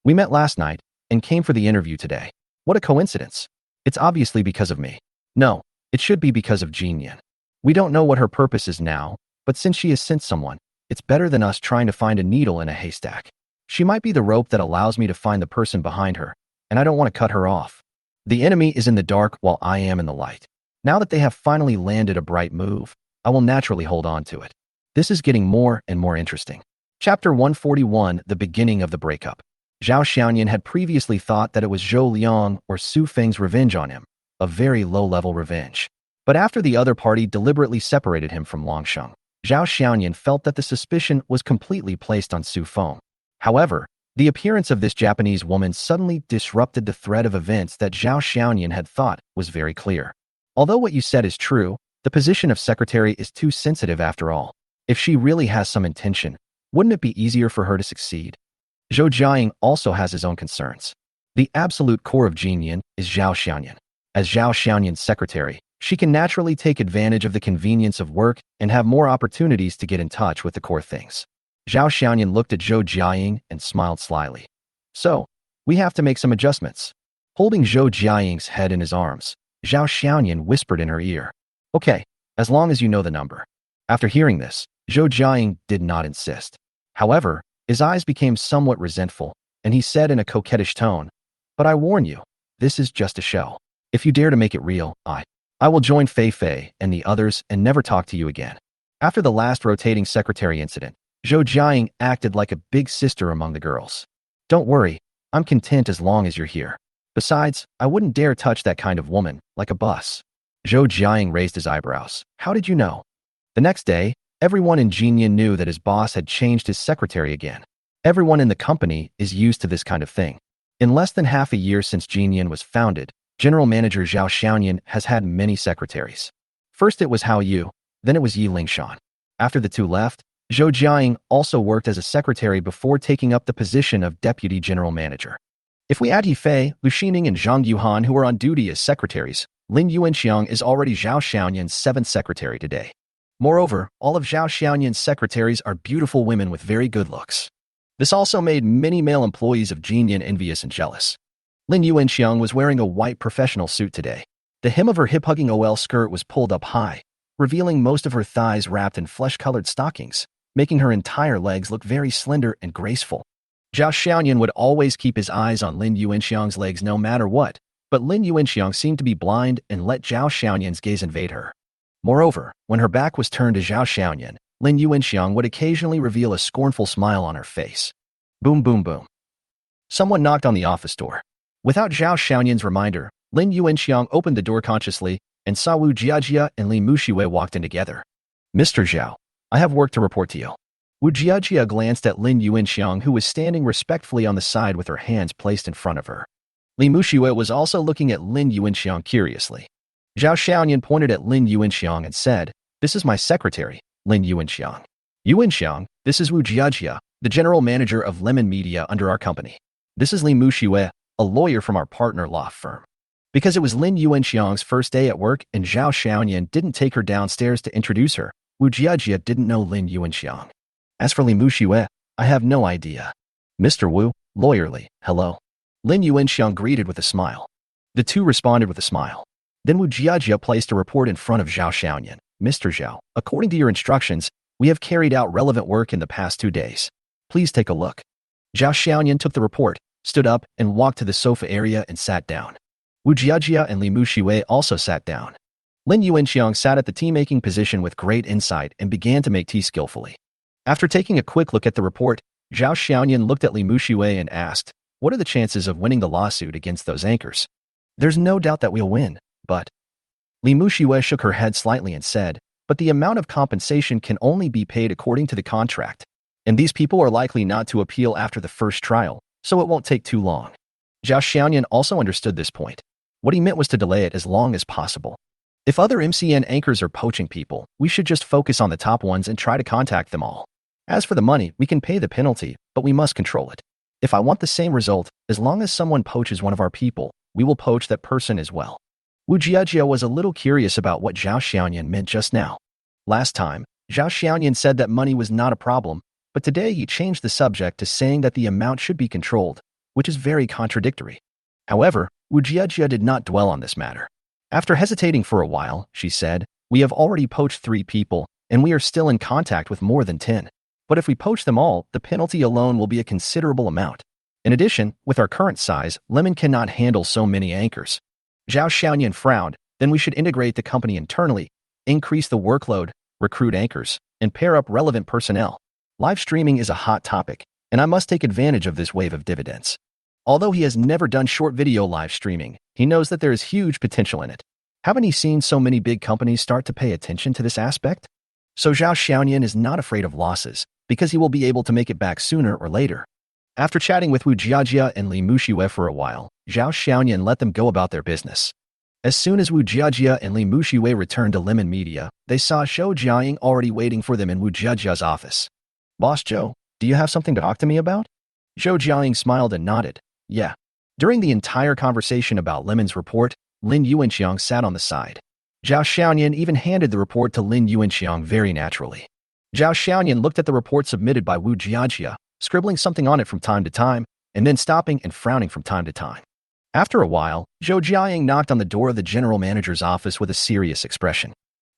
We met last night and came for the interview today. What a coincidence. It's obviously because of me. No, it should be because of Jinyan. We don't know what her purpose is now, but since she has sent someone, it's better than us trying to find a needle in a haystack. She might be the rope that allows me to find the person behind her, and I don't want to cut her off. The enemy is in the dark while I am in the light. Now that they have finally landed a bright move, I will naturally hold on to it. This is getting more and more interesting." Chapter 141, The Beginning of the Breakup. Zhao Xiaoyan had previously thought that it was Zhou Liang or Su Feng's revenge on him, a very low-level revenge. But after the other party deliberately separated him from Longsheng, Zhao Xiaoyan felt that the suspicion was completely placed on Su Feng. However, the appearance of this Japanese woman suddenly disrupted the thread of events that Zhao Xiaoyan had thought was very clear. Although what you said is true, the position of secretary is too sensitive after all. If she really has some intention, wouldn't it be easier for her to succeed? Zhou Jiaying also has his own concerns. The absolute core of Jinyan is Zhao Xiaoyan. As Zhao Xiaoyan's secretary, she can naturally take advantage of the convenience of work and have more opportunities to get in touch with the core things. Zhao Xiaoyan looked at Zhou Jiaying and smiled slyly. "So, we have to make some adjustments." Holding Zhou Jiaying's head in his arms, Zhao Xiaoyan whispered in her ear, "Okay, as long as you know the number." After hearing this, Zhou Jiaying did not insist. However, his eyes became somewhat resentful, and he said in a coquettish tone, "But I warn you, this is just a show. If you dare to make it real, I will join Fei Fei and the others and never talk to you again." After the last rotating secretary incident, Zhou Jiaying acted like a big sister among the girls. "Don't worry, I'm content as long as you're here. Besides, I wouldn't dare touch that kind of woman, like a bus." Zhou Jiaying raised his eyebrows. "How did you know?" The next day, everyone in Jinyan knew that his boss had changed his secretary again. Everyone in the company is used to this kind of thing. In less than half a year since Jinyan was founded, General Manager Zhao Xiaoyan has had many secretaries. First it was Hao Yu, then it was Yi Lingshan. After the two left, Zhou Jiaying also worked as a secretary before taking up the position of deputy general manager. If we add Yi Fei, Lu Xining, and Zhang Yuhan who are on duty as secretaries, Lin Yuanxiang is already Zhao Xiaoyan's seventh secretary today. Moreover, all of Zhao Xiaoyan's secretaries are beautiful women with very good looks. This also made many male employees of Jinyan envious and jealous. Lin Yuanxiang was wearing a white professional suit today. The hem of her hip-hugging OL skirt was pulled up high, revealing most of her thighs wrapped in flesh-colored stockings, making her entire legs look very slender and graceful. Zhao Xiaoyan would always keep his eyes on Lin Yuanxiang's legs no matter what, but Lin Yuanxiang seemed to be blind and let Zhao Xiaoyan's gaze invade her. Moreover, when her back was turned to Zhao Xiaoyan, Lin Yuanxiang would occasionally reveal a scornful smile on her face. Boom, boom, boom. Someone knocked on the office door. Without Zhao Xiaoyan's reminder, Lin Yuanxiang opened the door consciously, and saw Wu Jiajia and Li Mushiwei walked in together. "Mr. Zhao, I have work to report to you." Wu Jiajia glanced at Lin Yuanxiang, who was standing respectfully on the side with her hands placed in front of her. Li Mushiwei was also looking at Lin Yuanxiang curiously. Zhao Xiaoyan pointed at Lin Yuanxiang and said, "This is my secretary, Lin Yuanxiang. Yuanxiang, this is Wu Jiajia, the general manager of Lemon Media under our company. This is Li Mushiwei, a lawyer from our partner law firm." Because it was Lin Yuanxiang's first day at work and Zhao Xiaoyan didn't take her downstairs to introduce her, Wu Jiajia didn't know Lin Yuanxiang. As for Li Mushiwei, I have no idea. "Mr. Wu, lawyerly, hello." Lin Yuanxiang greeted with a smile. The two responded with a smile. Then Wu Jiajia placed a report in front of Zhao Xiaoyan. Mr. Zhao, according to your instructions, we have carried out relevant work in the past 2 days. Please take a look. Zhao Xiaoyan took the report, stood up, and walked to the sofa area and sat down. Wu Jiajia and Li Mushiwei also sat down. Lin Yuanxiang sat at the tea-making position with great insight and began to make tea skillfully. After taking a quick look at the report, Zhao Xiaoyan looked at Li Mushiwei and asked, "What are the chances of winning the lawsuit against those anchors?" "There's no doubt that we'll win, but..." Li Mushiwei shook her head slightly and said, "But the amount of compensation can only be paid according to the contract. And these people are likely not to appeal after the first trial, so it won't take too long." Zhao Xiaoyan also understood this point. What he meant was to delay it as long as possible. If other MCN anchors are poaching people, we should just focus on the top ones and try to contact them all. As for the money, we can pay the penalty, but we must control it. If I want the same result, as long as someone poaches one of our people, we will poach that person as well. Wu Jiajia was a little curious about what Zhao Xiaoyan meant just now. Last time, Zhao Xiaoyan said that money was not a problem, but today he changed the subject to saying that the amount should be controlled, which is very contradictory. However, Wu Jiajia did not dwell on this matter. After hesitating for a while, she said, "We have already poached 3 people, and we are still in contact with more than 10. But if we poach them all, the penalty alone will be a considerable amount. In addition, with our current size, Lemon cannot handle so many anchors." Zhao Xiaoyan frowned. "Then we should integrate the company internally, increase the workload, recruit anchors, and pair up relevant personnel. Live streaming is a hot topic, and I must take advantage of this wave of dividends." Although he has never done short video live streaming, he knows that there is huge potential in it. Haven't he seen so many big companies start to pay attention to this aspect? So Zhao Xiaoyan is not afraid of losses, because he will be able to make it back sooner or later. After chatting with Wu Jiajia and Li Mushiwei for a while, Zhao Xiaoyan let them go about their business. As soon as Wu Jiajia and Li Mushiwei returned to Lemon Media, they saw Zhou Jiaying already waiting for them in Wu Jiajia's office. "Boss Zhou, do you have something to talk to me about?" Zhou Jiaying smiled and nodded. "Yeah." During the entire conversation about Lemon's report, Lin Yuanxiang sat on the side. Zhao Xiaoyan even handed the report to Lin Yuanxiang very naturally. Zhao Xiaoyan looked at the report submitted by Wu Jiajia, scribbling something on it from time to time, and then stopping and frowning from time to time. After a while, Zhou Jiaying knocked on the door of the general manager's office with a serious expression.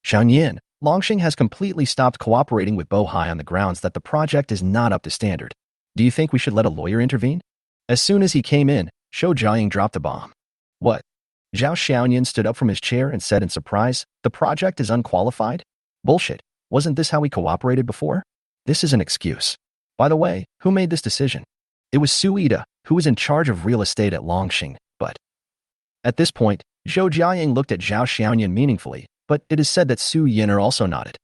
"Xiaoyan, Longxing has completely stopped cooperating with Bohai on the grounds that the project is not up to standard. Do you think we should let a lawyer intervene?" As soon as he came in, Zhou Jiaying dropped a bomb. "What?" Zhao Xiaoyan stood up from his chair and said in surprise, "The project is unqualified? Bullshit. Wasn't this how we cooperated before? This is an excuse. By the way, who made this decision?" "It was Su Ida, who was in charge of real estate at Longxing, but..." At this point, Zhou Jiaying looked at Zhao Xiaoyan meaningfully, but it is said that Su Yin'er also nodded.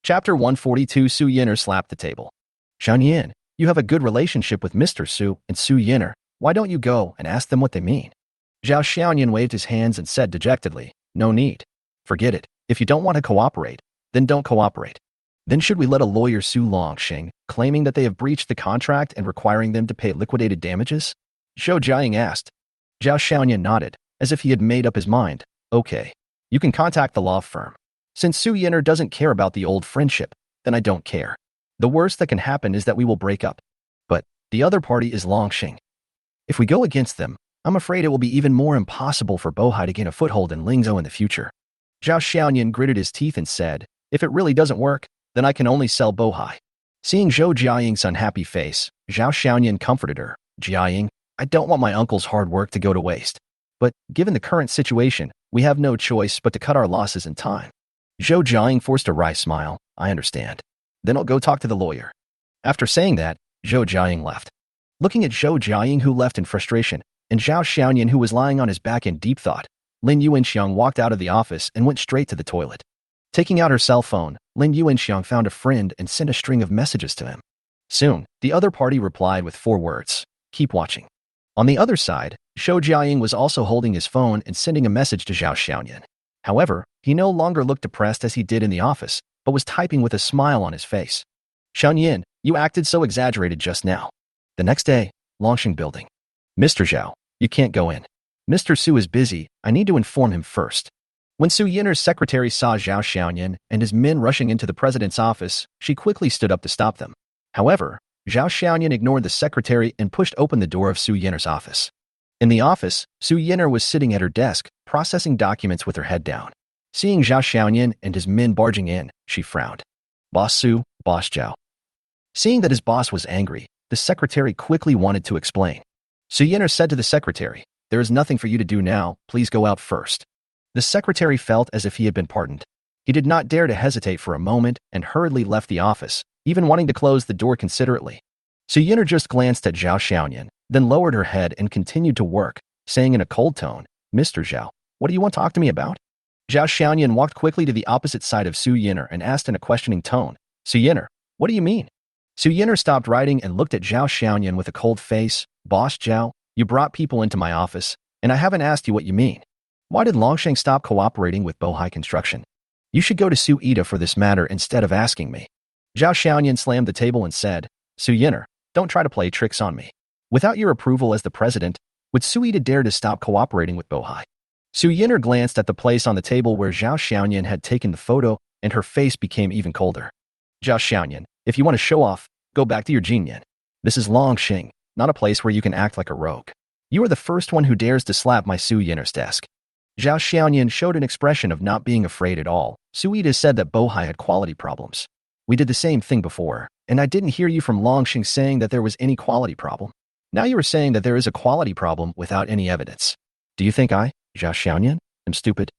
Chapter 142. Su Yin'er slapped the table. "Xiaoyan, you have a good relationship with Mr. Su and Su Yin'er. Why don't you go and ask them what they mean?" Zhao Xiaoyan waved his hands and said dejectedly, "No need. Forget it. If you don't want to cooperate, then don't cooperate. Then should we let a lawyer sue Longxing, claiming that they have breached the contract and requiring them to pay liquidated damages?" Zhou Jiaying asked. Zhao Xiaoyan nodded, as if he had made up his mind. "Okay. You can contact the law firm. Since Su Yin'er doesn't care about the old friendship, then I don't care. The worst that can happen is that we will break up. But the other party is Longxing. If we go against them, I'm afraid it will be even more impossible for Bohai to gain a foothold in Lingzhou in the future." Zhao Xiaoyan gritted his teeth and said, "If it really doesn't work, then I can only sell Bohai." Seeing Zhou Jiaying's unhappy face, Zhao Xiaoyan comforted her. "Jiaying, I don't want my uncle's hard work to go to waste. But given the current situation, we have no choice but to cut our losses in time." Zhou Jiaying forced a wry smile. "I understand. Then I'll go talk to the lawyer." After saying that, Zhou Jiaying left. Looking at Zhou Jiaying, who left in frustration, and Zhao Xiaoyan, who was lying on his back in deep thought, Lin Yuanxiang walked out of the office and went straight to the toilet. Taking out her cell phone, Lin Yuanxiang found a friend and sent a string of messages to him. Soon, the other party replied with 4 words, "Keep watching." On the other side, Zhou Jiaying was also holding his phone and sending a message to Zhao Xiaoyan. However, he no longer looked depressed as he did in the office, but was typing with a smile on his face. "Xiaoyan, you acted so exaggerated just now." The next day, Longxing Building. "Mr. Zhao, you can't go in. Mr. Su is busy. I need to inform him first." When Su Yin'er's secretary saw Zhao Xiaoyan and his men rushing into the president's office, she quickly stood up to stop them. However, Zhao Xiaoyan ignored the secretary and pushed open the door of Su Yin'er's office. In the office, Su Yin'er was sitting at her desk, processing documents with her head down. Seeing Zhao Xiaoyan and his men barging in, she frowned. Boss Su, Boss Zhao. Seeing that his boss was angry, the secretary quickly wanted to explain. Su Yinar said to the secretary, "There is nothing for you to do now, please go out first." The secretary felt as if he had been pardoned. He did not dare to hesitate for a moment and hurriedly left the office, even wanting to close the door considerately. Su Yinar just glanced at Zhao Xiaoyan, then lowered her head and continued to work, saying in a cold tone, "Mr. Zhao, what do you want to talk to me about?" Zhao Xiaoyan walked quickly to the opposite side of Su Yinar and asked in a questioning tone, "Su Yinar, what do you mean?" Su Yinar stopped writing and looked at Zhao Xiaoyan with a cold face. "Boss Zhao, you brought people into my office, and I haven't asked you what you mean. Why did Longsheng stop cooperating with Bohai Construction? You should go to Su Ida for this matter instead of asking me." Zhao Xiaoyan slammed the table and said, "Su Yinar, don't try to play tricks on me. Without your approval as the president, would Su Ida dare to stop cooperating with Bohai?" Su Yinar glanced at the place on the table where Zhao Xiaoyan had taken the photo, and her face became even colder. "Zhao Xiaoyan, if you want to show off, go back to your Jinyan. This is Longsheng, not a place where you can act like a rogue. You are the first one who dares to slap my Su Yinar's desk." Zhao Xiaoyan showed an expression of not being afraid at all. "Su Ida said that Bohai had quality problems. We did the same thing before, and I didn't hear you from Longsheng saying that there was any quality problem. Now you are saying that there is a quality problem without any evidence. Do you think I, Zhao Xiaoyan, am stupid?"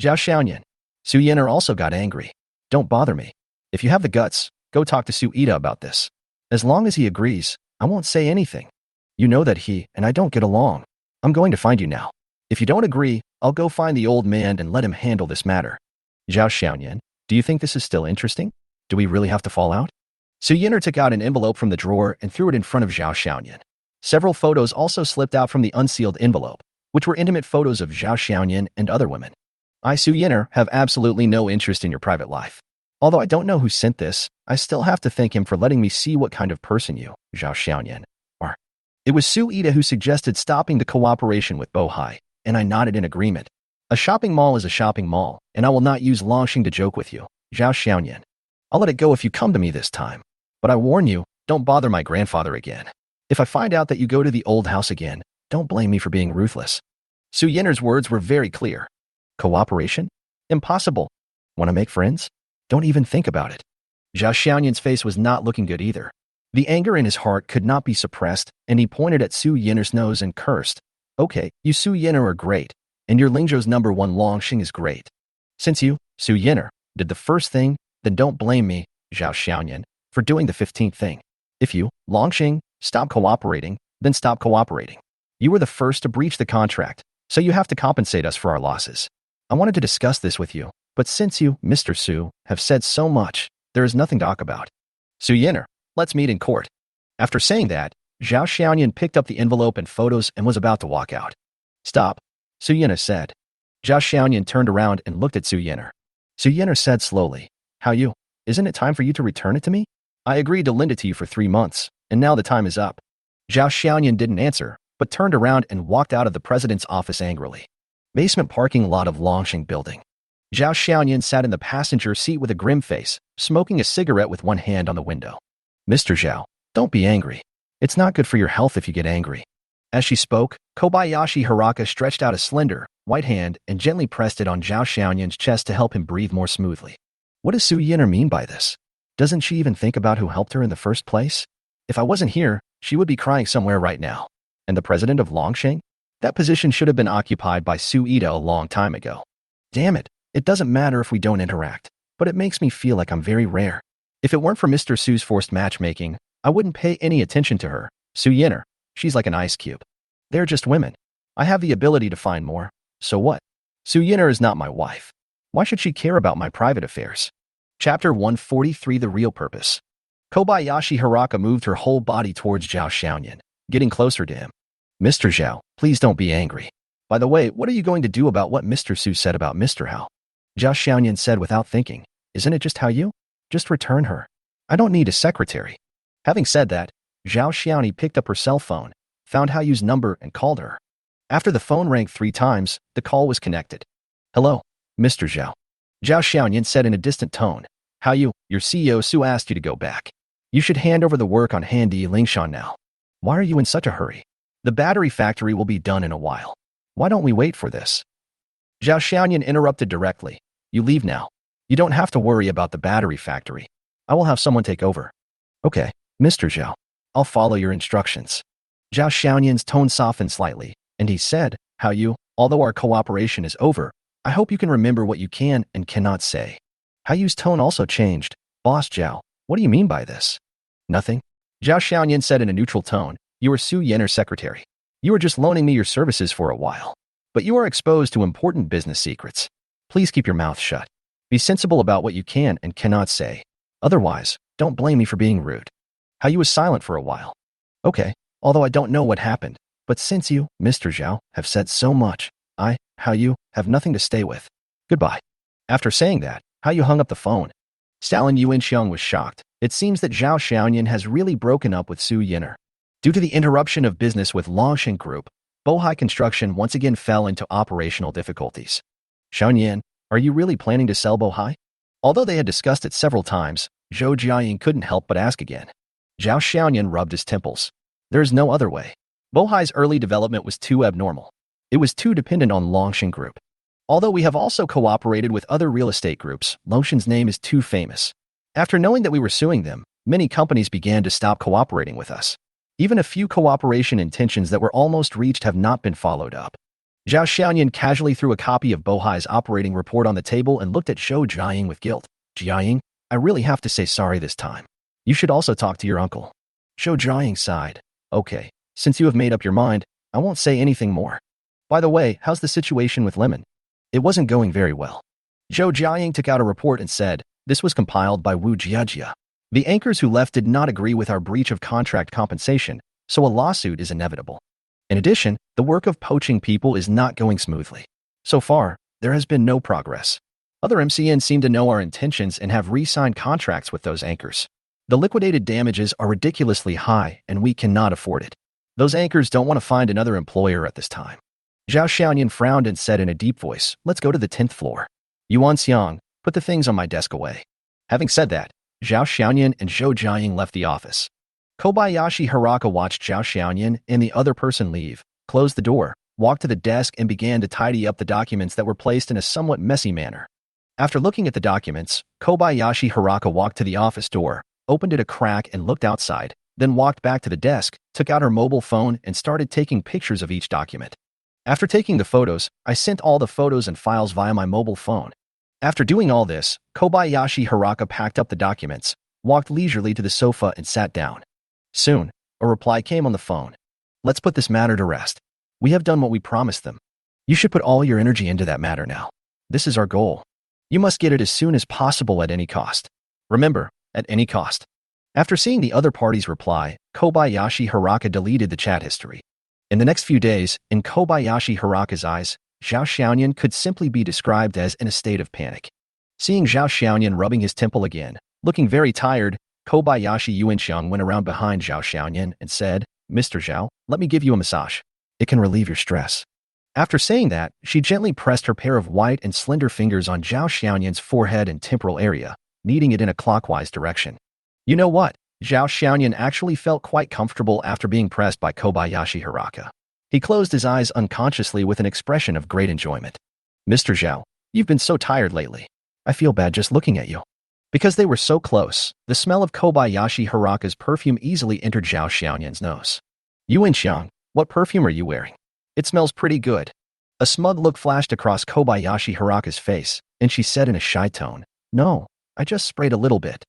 Zhao Xiaoyan. Su Yinar also got angry. "Don't bother me. If you have the guts, go talk to Su Ida about this. As long as he agrees, I won't say anything. You know that he and I don't get along. I'm going to find you now. If you don't agree, I'll go find the old man and let him handle this matter." Zhao Xiaoyan, do you think this is still interesting? Do we really have to fall out? Su Yinar took out an envelope from the drawer and threw it in front of Zhao Xiaoyan. Several photos also slipped out from the unsealed envelope, which were intimate photos of Zhao Xiaoyan and other women. "I, Su Yinar, have absolutely no interest in your private life. Although I don't know who sent this, I still have to thank him for letting me see what kind of person you, Zhao Xiaoyan, are." It was Su Ida who suggested stopping the cooperation with Bohai, and I nodded in agreement. "A shopping mall is a shopping mall, and I will not use Longsheng to joke with you, Zhao Xiaoyan. I'll let it go if you come to me this time. But I warn you, don't bother my grandfather again. If I find out that you go to the old house again, don't blame me for being ruthless." Su Yinar's words were very clear. "Cooperation? Impossible. Want to make friends? Don't even think about it." Zhao Xiaoyan's face was not looking good either. The anger in his heart could not be suppressed, and he pointed at Su Yinar's nose and cursed. "Okay, you Su Yinar are great, and your Lingzhou's number one Longsheng is great. Since you, Su Yinar, did the first thing, then don't blame me, Zhao Xiaoyan, for doing the 15th thing. If you, Longsheng, stop cooperating, then stop cooperating. You were the first to breach the contract, so you have to compensate us for our losses. I wanted to discuss this with you, but since you, Mr. Su, have said so much, there is nothing to talk about. Su Yinar, let's meet in court." After saying that, Zhao Xiaoyan picked up the envelope and photos and was about to walk out. "Stop," Su Yinar said. Zhao Xiaoyan turned around and looked at Su Yinar. Su Yinar said slowly, "How you? Isn't it time for you to return it to me? I agreed to lend it to you for 3 months, and now the time is up." Zhao Xiaoyan didn't answer, but turned around and walked out of the president's office angrily. Basement parking lot of Longsheng building. Zhao Xiaoyan sat in the passenger seat with a grim face, smoking a cigarette with one hand on the window. "Mr. Zhao, don't be angry. It's not good for your health if you get angry." As she spoke, Kobayashi Haraka stretched out a slender, white hand and gently pressed it on Zhao Xiaoyan's chest to help him breathe more smoothly. What does Su Yinar mean by this? Doesn't she even think about who helped her in the first place? If I wasn't here, she would be crying somewhere right now. And the president of Longsheng? That position should have been occupied by Su Ida a long time ago. Damn it, it doesn't matter if we don't interact, but it makes me feel like I'm very rare. If it weren't for Mr. Su's forced matchmaking, I wouldn't pay any attention to her. Su Yinar, she's like an ice cube. They're just women. I have the ability to find more. So what? Su Yinar is not my wife. Why should she care about my private affairs? Chapter 143, The Real Purpose. Kobayashi Haraka moved her whole body towards Zhao Xiaoyan, getting closer to him. "Mr. Zhao, please don't be angry. By the way, what are you going to do about what Mr. Su said about Mr. Hao?" Zhao Xiaoyan said without thinking. "Isn't it just how you? Just return her. I don't need a secretary." Having said that, Zhao Xiaoyan picked up her cell phone, found Hao Yu's number and called her. After the phone rang 3 times, the call was connected. "Hello, Mr. Zhao." Zhao Xiaoyan said in a distant tone. "Hao Yu, your CEO Su asked you to go back. You should hand over the work on Handy Lingshan now. Why are you in such a hurry? The battery factory will be done in a while. Why don't we wait for this?" Zhao Xiaoyan interrupted directly. You leave now. You don't have to worry about the battery factory. I will have someone take over. Okay, Mr. Zhao. I'll follow your instructions. Zhao Xiaoyan's tone softened slightly, and he said, although our cooperation is over, I hope you can remember what you can and cannot say. Yu's tone also changed. Boss Zhao, what do you mean by this? Nothing. Zhao Xiaoyan said in a neutral tone, you are Su Yenner's secretary. You are just loaning me your services for a while. But you are exposed to important business secrets. Please keep your mouth shut. Be sensible about what you can and cannot say. Otherwise, don't blame me for being rude. Yu was silent for a while. Okay, although I don't know what happened, but since you, Mr. Zhao, have said so much, Yu, have nothing to stay with. Goodbye. After saying that, Yu hung up the phone. Stalin Yuanxiang was shocked. It seems that Zhao Xiaoyan has really broken up with Su Yenner. Due to the interruption of business with Longshan Group, Bohai Construction once again fell into operational difficulties. Xiaoyan, are you really planning to sell Bohai? Although they had discussed it several times, Zhou Jiaying couldn't help but ask again. Zhao Xiaoyan rubbed his temples. There is no other way. Bohai's early development was too abnormal. It was too dependent on Longshan Group. Although we have also cooperated with other real estate groups, Longshan's name is too famous. After knowing that we were suing them, many companies began to stop cooperating with us. Even a few cooperation intentions that were almost reached have not been followed up. Zhao Xiaoyan casually threw a copy of Bohai's operating report on the table and looked at Zhou Jiaying with guilt. Jiaying, I really have to say sorry this time. You should also talk to your uncle. Zhou Jiaying sighed. Okay, since you have made up your mind, I won't say anything more. By the way, how's the situation with Lemon? It wasn't going very well. Zhou Jiaying took out a report and said, this was compiled by Wu Jiajia. The anchors who left did not agree with our breach of contract compensation, so a lawsuit is inevitable. In addition, the work of poaching people is not going smoothly. So far, there has been no progress. Other MCNs seem to know our intentions and have re-signed contracts with those anchors. The liquidated damages are ridiculously high and we cannot afford it. Those anchors don't want to find another employer at this time. Zhao Xiaoyan frowned and said in a deep voice, let's go to the 10th floor. Yuan Xiang, put the things on my desk away. Having said that, Zhao Xiaoyan and Zhou Jiaying left the office. Kobayashi Haraka watched Zhao Xiaoyan and the other person leave, closed the door, walked to the desk and began to tidy up the documents that were placed in a somewhat messy manner. After looking at the documents, Kobayashi Haraka walked to the office door, opened it a crack and looked outside, then walked back to the desk, took out her mobile phone and started taking pictures of each document. After taking the photos, I sent all the photos and files via my mobile phone. After doing all this, Kobayashi Haraka packed up the documents, walked leisurely to the sofa and sat down. Soon, a reply came on the phone. Let's put this matter to rest. We have done what we promised them. You should put all your energy into that matter now. This is our goal. You must get it as soon as possible at any cost. Remember, at any cost. After seeing the other party's reply, Kobayashi Haraka deleted the chat history. In the next few days, in Kobayashi Haraka's eyes, Zhao Xiaoyan could simply be described as in a state of panic. Seeing Zhao Xiaoyan rubbing his temple again, looking very tired, Kobayashi Yuanxiang went around behind Zhao Xiaoyan and said, Mr. Zhao, let me give you a massage. It can relieve your stress. After saying that, she gently pressed her pair of white and slender fingers on Zhao Xiaoyan's forehead and temporal area, kneading it in a clockwise direction. You know what? Zhao Xiaoyan actually felt quite comfortable after being pressed by Kobayashi Haraka. He closed his eyes unconsciously with an expression of great enjoyment. Mr. Zhao, you've been so tired lately. I feel bad just looking at you. Because they were so close, the smell of Kobayashi Haraka's perfume easily entered Zhao Xiaoyan's nose. Yuanxiang, what perfume are you wearing? It smells pretty good. A smug look flashed across Kobayashi Haraka's face, and she said in a shy tone, No, I just sprayed a little bit.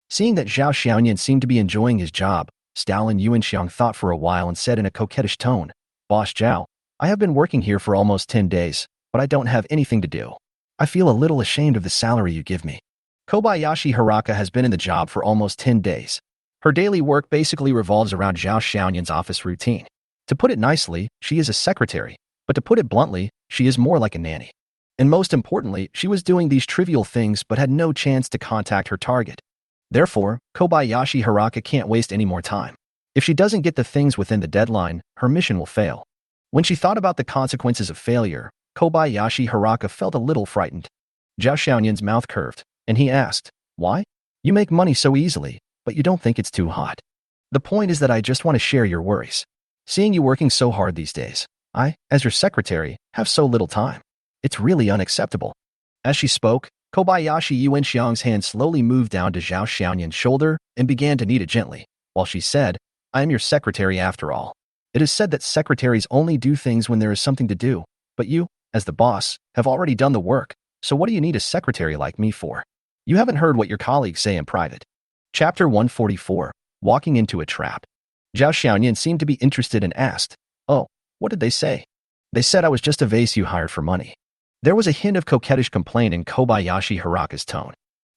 Seeing that Zhao Xiaoyan seemed to be enjoying his job, Stalin Yuanxiang thought for a while and said in a coquettish tone, Boss Zhao, I have been working here for almost 10 days, but I don't have anything to do. I feel a little ashamed of the salary you give me. Kobayashi Haraka has been in the job for almost 10 days. Her daily work basically revolves around Zhao Xiaoyan's office routine. To put it nicely, she is a secretary, but to put it bluntly, she is more like a nanny. And most importantly, she was doing these trivial things but had no chance to contact her target. Therefore, Kobayashi Haraka can't waste any more time. If she doesn't get the things within the deadline, her mission will fail. When she thought about the consequences of failure, Kobayashi Haraka felt a little frightened. Zhao Xiaoyan's mouth curved, and he asked, Why? You make money so easily, but you don't think it's too hot. The point is that I just want to share your worries. Seeing you working so hard these days, I, as your secretary, have so little time. It's really unacceptable. As she spoke, Kobayashi Yuanxiang's hand slowly moved down to Zhao Xiaoyan's shoulder and began to knead it gently, while she said, I am your secretary after all. It is said that secretaries only do things when there is something to do, but you, as the boss, have already done the work, so what do you need a secretary like me for? You haven't heard what your colleagues say in private. Chapter 144, Walking into a Trap. Zhao Xiaoyan seemed to be interested and asked, Oh, what did they say? They said I was just a vase you hired for money. There was a hint of coquettish complaint in Kobayashi Haraka's tone.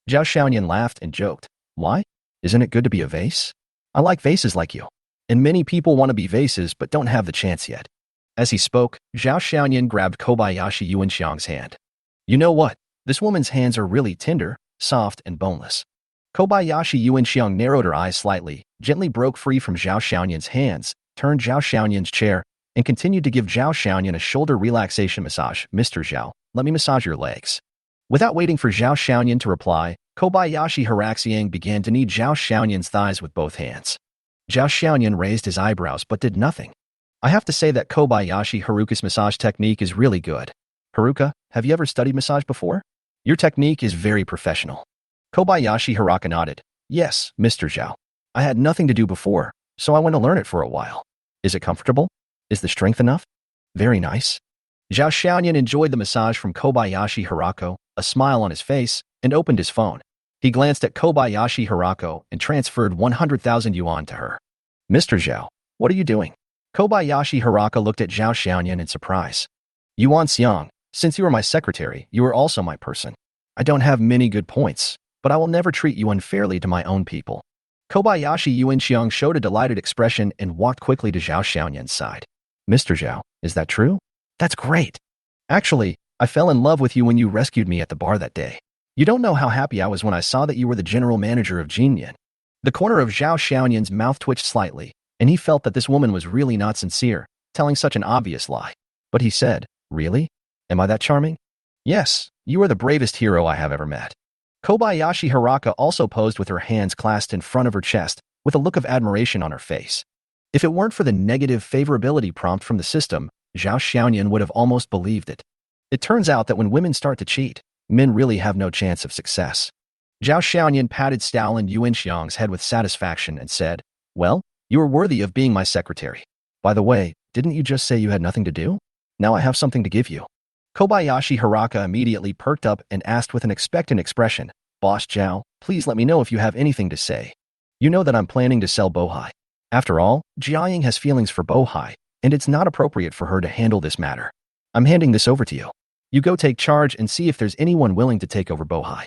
Zhao Xiaoyan laughed and joked, Why? Isn't it good to be a vase? I like vases like you. And many people want to be vases but don't have the chance yet. As he spoke, Zhao Xiaoyan grabbed Kobayashi Yuanxiang's hand. You know what? This woman's hands are really tender, soft, and boneless. Kobayashi Yuanxiang narrowed her eyes slightly, gently broke free from Zhao Xiaoyan's hands, turned Zhao Xiaoyan's chair, and continued to give Zhao Xiaoyan a shoulder relaxation massage. Mr. Zhao, let me massage your legs. Without waiting for Zhao Xiaoyan to reply, Kobayashi Haraxiang began to knead Zhao Xiaoyan's thighs with both hands. Zhao Xiaoyan raised his eyebrows but did nothing. I have to say that Kobayashi Haruka's massage technique is really good. Haruka, have you ever studied massage before? Your technique is very professional. Kobayashi Haraka nodded. Yes, Mr. Zhao. I had nothing to do before, so I went to learn it for a while. Is it comfortable? Is the strength enough? Very nice. Zhao Xiaoyan enjoyed the massage from Kobayashi Harako, a smile on his face, and opened his phone. He glanced at Kobayashi Harako and transferred 100,000 yuan to her. Mr. Zhao, what are you doing? Kobayashi Haraka looked at Zhao Xiaoyan in surprise. Yuan Xiang, since you are my secretary, you are also my person. I don't have many good points, but I will never treat you unfairly to my own people. Kobayashi Yuanxiang showed a delighted expression and walked quickly to Zhao Xiaoyan's side. Mr. Zhao, is that true? That's great. Actually, I fell in love with you when you rescued me at the bar that day. You don't know how happy I was when I saw that you were the general manager of Jinyan. The corner of Zhao Xiaoyan's mouth twitched slightly, and he felt that this woman was really not sincere, telling such an obvious lie. But he said, Really? Am I that charming? Yes, you are the bravest hero I have ever met. Kobayashi Haraka also posed with her hands clasped in front of her chest, with a look of admiration on her face. If it weren't for the negative favorability prompt from the system, Zhao Xiaoyan would have almost believed it. It turns out that when women start to cheat, men really have no chance of success. Zhao Xiaoyan patted Stalin Yuanxiang's head with satisfaction and said, Well, you are worthy of being my secretary. By the way, didn't you just say you had nothing to do? Now I have something to give you. Kobayashi Haraka immediately perked up and asked with an expectant expression, Boss Zhao, please let me know if you have anything to say. You know that I'm planning to sell Bohai. After all, Jiaying has feelings for Bohai, and it's not appropriate for her to handle this matter. I'm handing this over to you. You go take charge and see if there's anyone willing to take over Bohai.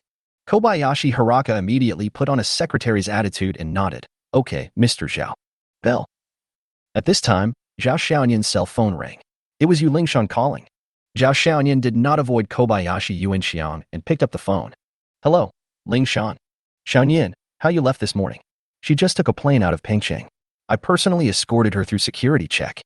Kobayashi Haraka immediately put on a secretary's attitude and nodded. Okay, Mr. Zhao. Bell. At this time, Zhao Xiaoyan's cell phone rang. It was Yu Lingshan calling. Zhao Xiaoyan did not avoid Kobayashi Yuanxiang and picked up the phone. Hello, Lingshan. Xiaoyan, how you left this morning? She just took a plane out of Pengcheng. I personally escorted her through security check.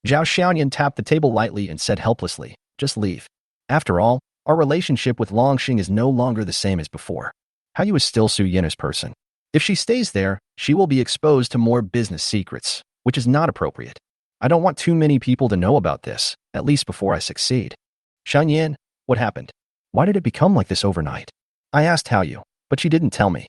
Zhao Xiaoyan tapped the table lightly and said helplessly, Just leave. After all, our relationship with Longxing is no longer the same as before. How you is still Su Yin's person. If she stays there, she will be exposed to more business secrets, which is not appropriate. I don't want too many people to know about this, at least before I succeed. Xiaoyan, what happened? Why did it become like this overnight? I asked how you, but she didn't tell me.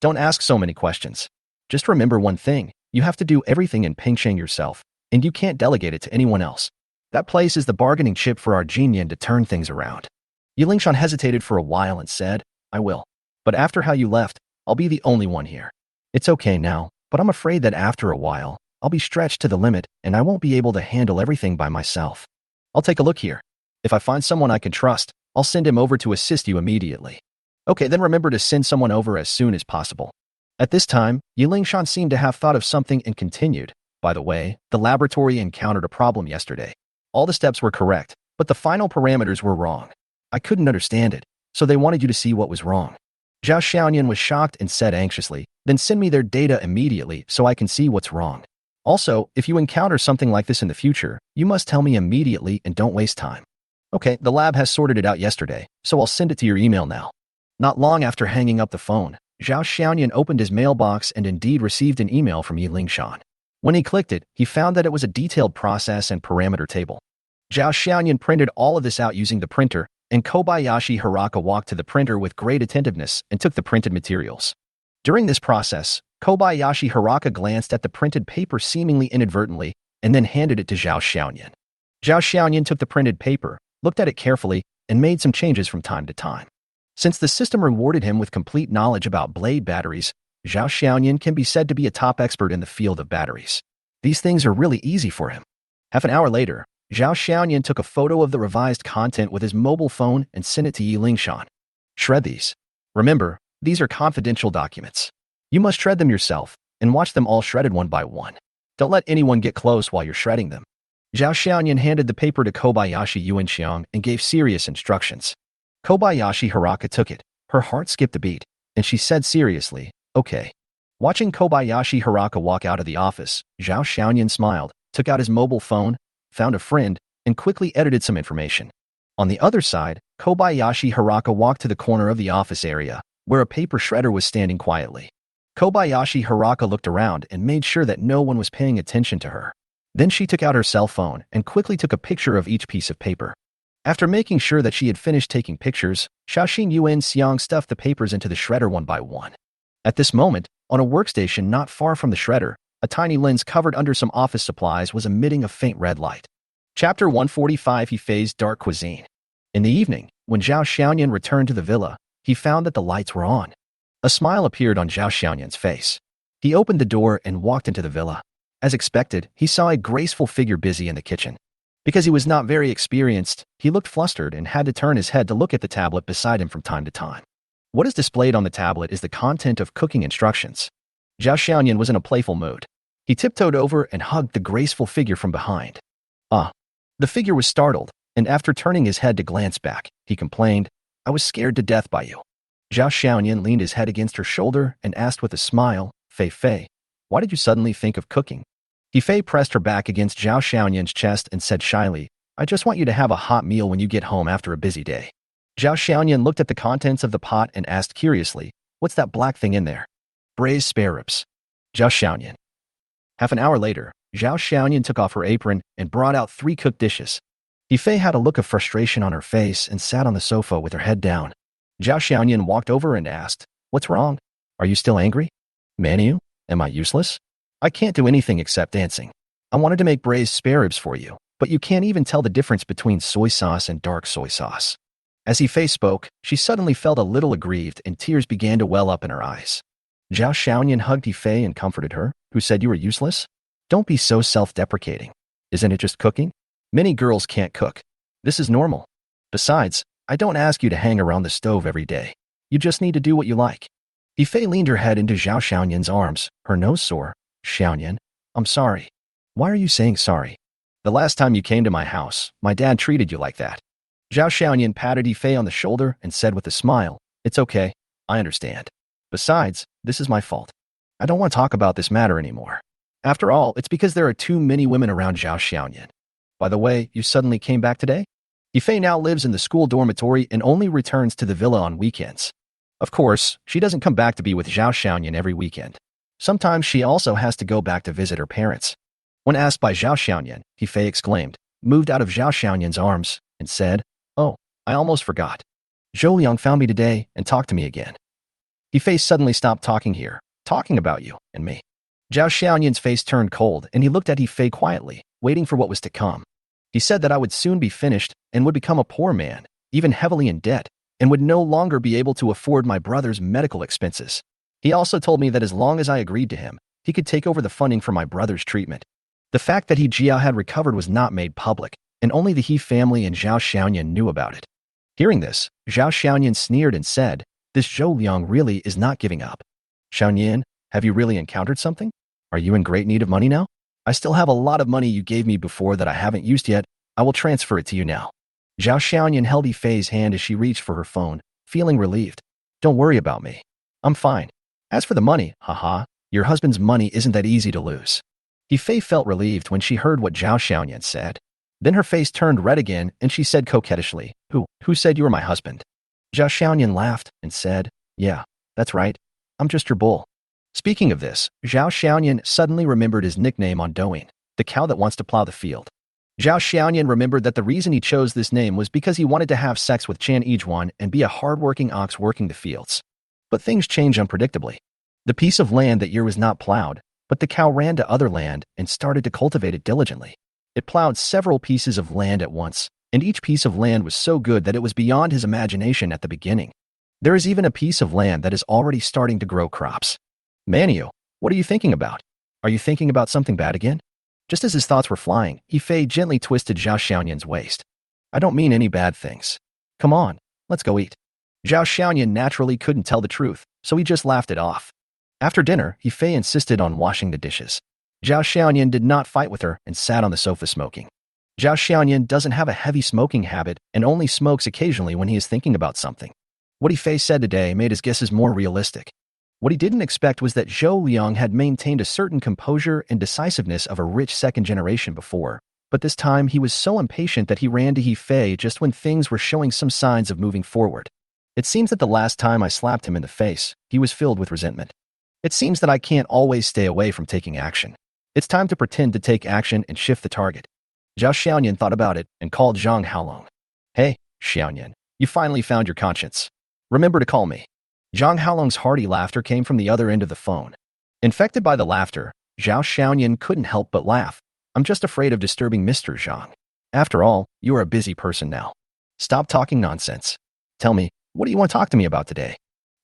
Don't ask so many questions. Just remember one thing, you have to do everything in Pengcheng yourself, and you can't delegate it to anyone else. That place is the bargaining chip for our Jinyan to turn things around. Yu Lingshan hesitated for a while and said, I will. But after how you left, I'll be the only one here. It's okay now, but I'm afraid that after a while, I'll be stretched to the limit and I won't be able to handle everything by myself. I'll take a look here. If I find someone I can trust, I'll send him over to assist you immediately. Okay, then remember to send someone over as soon as possible. At this time, Yu Lingshan seemed to have thought of something and continued. By the way, the laboratory encountered a problem yesterday. All the steps were correct, but the final parameters were wrong. I couldn't understand it, so they wanted you to see what was wrong. Zhao Xiaoyan was shocked and said anxiously, Then send me their data immediately so I can see what's wrong. Also, if you encounter something like this in the future, you must tell me immediately and don't waste time. Okay, the lab has sorted it out yesterday, so I'll send it to your email now. Not long after hanging up the phone, Zhao Xiaoyan opened his mailbox and indeed received an email from Yu Lingshan. When he clicked it, he found that it was a detailed process and parameter table. Zhao Xiaoyan printed all of this out using the printer, and Kobayashi Haraka walked to the printer with great attentiveness and took the printed materials. During this process, Kobayashi Haraka glanced at the printed paper seemingly inadvertently and then handed it to Zhao Xiaoyan. Zhao Xiaoyan took the printed paper, looked at it carefully, and made some changes from time to time. Since the system rewarded him with complete knowledge about blade batteries, Zhao Xiaoyan can be said to be a top expert in the field of batteries. These things are really easy for him. Half an hour later, Zhao Xiaoyan took a photo of the revised content with his mobile phone and sent it to Yi Lingshan. Shred these. Remember, these are confidential documents. You must shred them yourself, and watch them all shredded one by one. Don't let anyone get close while you're shredding them. Zhao Xiaoyan handed the paper to Kobayashi Yuan and gave serious instructions. Kobayashi Haraka took it. Her heart skipped a beat, and she said seriously, "Okay." Watching Kobayashi Haraka walk out of the office, Zhao Xiaoyan smiled, took out his mobile phone, found a friend, and quickly edited some information. On the other side, Kobayashi Haraka walked to the corner of the office area, where a paper shredder was standing quietly. Kobayashi Haraka looked around and made sure that no one was paying attention to her. Then she took out her cell phone and quickly took a picture of each piece of paper. After making sure that she had finished taking pictures, Shaoxin Yuan Xiang stuffed the papers into the shredder one by one. At this moment, on a workstation not far from the shredder, a tiny lens covered under some office supplies was emitting a faint red light. Chapter 145 Yifei's Dark Cuisine. In the evening, when Zhao Xiaoyan returned to the villa, he found that the lights were on. A smile appeared on Zhao Xiaoyan's face. He opened the door and walked into the villa. As expected, he saw a graceful figure busy in the kitchen. Because he was not very experienced, he looked flustered and had to turn his head to look at the tablet beside him from time to time. What is displayed on the tablet is the content of cooking instructions. Zhao Xiaoyan was in a playful mood. He tiptoed over and hugged the graceful figure from behind. "Ah." The figure was startled, and after turning his head to glance back, he complained, "I was scared to death by you." Zhao Xiaoyan leaned his head against her shoulder and asked with a smile, Fei, why did you suddenly think of cooking?" Fei pressed her back against Zhao Xiaoyan's chest and said shyly, "I just want you to have a hot meal when you get home after a busy day." Zhao Xiaoyan looked at the contents of the pot and asked curiously, "What's that black thing in there?" "Braised spare ribs." Zhao Xiaoyan. Half an hour later, Zhao Xiaoyan took off her apron and brought out 3 cooked dishes. Fei had a look of frustration on her face and sat on the sofa with her head down. Zhao Xiaoyan walked over and asked, "What's wrong? Are you still angry? Manu, am I useless? I can't do anything except dancing. I wanted to make braised spare ribs for you, but you can't even tell the difference between soy sauce and dark soy sauce." As Fei spoke, she suddenly felt a little aggrieved and tears began to well up in her eyes. Zhao Xiaoyan hugged Fei and comforted her, "Who said you were useless? Don't be so self-deprecating. Isn't it just cooking? Many girls can't cook. This is normal. Besides, I don't ask you to hang around the stove every day. You just need to do what you like." Fei leaned her head into Zhao Xiaoyan's arms, her nose sore. "Xiaoyan, I'm sorry." "Why are you saying sorry?" "The last time you came to my house, my dad treated you like that." Zhao Xiaoyan patted Fei on the shoulder and said with a smile, "It's okay. I understand. Besides, this is my fault. I don't want to talk about this matter anymore. After all, it's because there are too many women around Zhao Xiaoyan. By the way, you suddenly came back today?" Fei now lives in the school dormitory and only returns to the villa on weekends. Of course, she doesn't come back to be with Zhao Xiaoyan every weekend. Sometimes she also has to go back to visit her parents. When asked by Zhao Xiaoyan, Fei exclaimed, moved out of Zhao Xiaoyan's arms, and said, "Oh, I almost forgot. Zhou Liang found me today and talked to me again." Fei suddenly stopped talking here, talking about you and me. Zhao Xiaoyan's face turned cold and he looked at Fei quietly, waiting for what was to come. He said that I would soon be finished and would become a poor man, even heavily in debt, and would no longer be able to afford my brother's medical expenses. He also told me that as long as I agreed to him, he could take over the funding for my brother's treatment. The fact that He Jia had recovered was not made public, and only the He family and Zhao Xiaoyan knew about it. Hearing this, Zhao Xiaoyan sneered and said, "This Zhou Liang really is not giving up. Xiaoyan, have you really encountered something? Are you in great need of money now? I still have a lot of money you gave me before that I haven't used yet. I will transfer it to you now." Zhao Xiaoyan held Fei's hand as she reached for her phone, feeling relieved. "Don't worry about me. I'm fine. As for the money, haha, your husband's money isn't that easy to lose." Fei felt relieved when she heard what Zhao Xiaoyan said. Then her face turned red again and she said coquettishly, Who said you were my husband?" Zhao Xiaoyan laughed and said, "Yeah, that's right. I'm just your bull." Speaking of this, Zhao Xiaoyan suddenly remembered his nickname on Douyin, the cow that wants to plow the field. Zhao Xiaoyan remembered that the reason he chose this name was because he wanted to have sex with Chen Yijuan and be a hard-working ox working the fields. But things change unpredictably. The piece of land that year was not plowed, but the cow ran to other land and started to cultivate it diligently. It plowed several pieces of land at once, and each piece of land was so good that it was beyond his imagination at the beginning. There is even a piece of land that is already starting to grow crops. Manhwa, what are you thinking about? Are you thinking about something bad again? Just as his thoughts were flying, Yifei gently twisted Zhao Xiaoyan's waist. I don't mean any bad things. Come on, let's go eat. Zhao Xiaoyan naturally couldn't tell the truth, so he just laughed it off. After dinner, Yifei insisted on washing the dishes. Zhao Xiaoyan did not fight with her and sat on the sofa smoking. Zhao Xiaoyan doesn't have a heavy smoking habit and only smokes occasionally when he is thinking about something. What Yifei said today made his guesses more realistic. What he didn't expect was that Zhou Liang had maintained a certain composure and decisiveness of a rich second generation before, but this time he was so impatient that he ran to Yifei just when things were showing some signs of moving forward. It seems that the last time I slapped him in the face, he was filled with resentment. It seems that I can't always stay away from taking action. It's time to pretend to take action and shift the target. Zhao Xiaoyan thought about it and called Zhang Haolong. Hey, Xiaoyan, you finally found your conscience. Remember to call me. Zhang Haolong's hearty laughter came from the other end of the phone. Infected by the laughter, Zhao Xiaoyan couldn't help but laugh. I'm just afraid of disturbing Mr. Zhang. After all, you are a busy person now. Stop talking nonsense. Tell me, what do you want to talk to me about today?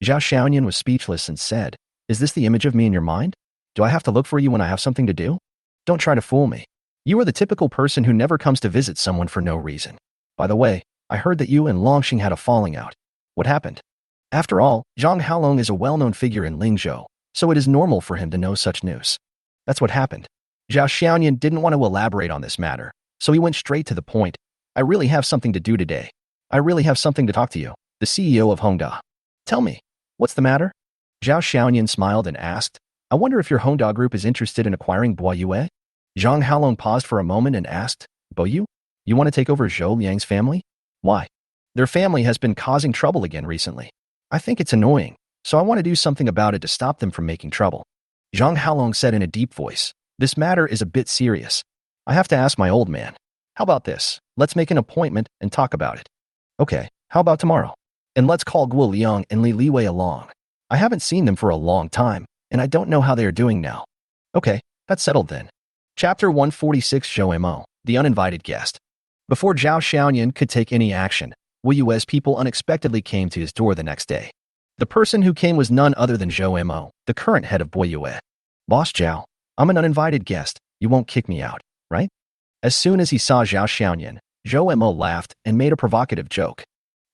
Zhao Xiaoyan was speechless and said, Is this the image of me in your mind? Do I have to look for you when I have something to do? Don't try to fool me. You are the typical person who never comes to visit someone for no reason. By the way, I heard that you and Longxing had a falling out. What happened? After all, Zhang Haolong is a well-known figure in Lingzhou, so it is normal for him to know such news. That's what happened. Zhao Xiaoyan didn't want to elaborate on this matter, so he went straight to the point. I really have something to do today. I really have something to talk to you, the CEO of Hongda. Tell me, what's the matter? Zhao Xiaoyan smiled and asked, I wonder if your Hongda group is interested in acquiring Boyue? Zhang Haolong paused for a moment and asked, Boyu? You want to take over Zhou Liang's family? Why? Their family has been causing trouble again recently. I think it's annoying, so I want to do something about it to stop them from making trouble. Zhang Haolong said in a deep voice, This matter is a bit serious. I have to ask my old man. How about this? Let's make an appointment and talk about it. Okay, how about tomorrow? And let's call Guo Liang and Li Liwei along. I haven't seen them for a long time, and I don't know how they are doing now. Okay, that's settled then. Chapter 146 Zhou Mo, the uninvited guest. Before Zhao Xiaoyan could take any action, Wu Yue's people unexpectedly came to his door the next day. The person who came was none other than Zhou Mo, the current head of Boyue. Boss Zhao, I'm an uninvited guest. You won't kick me out, right? As soon as he saw Zhao Xiaoyan, Zhou Mo laughed and made a provocative joke.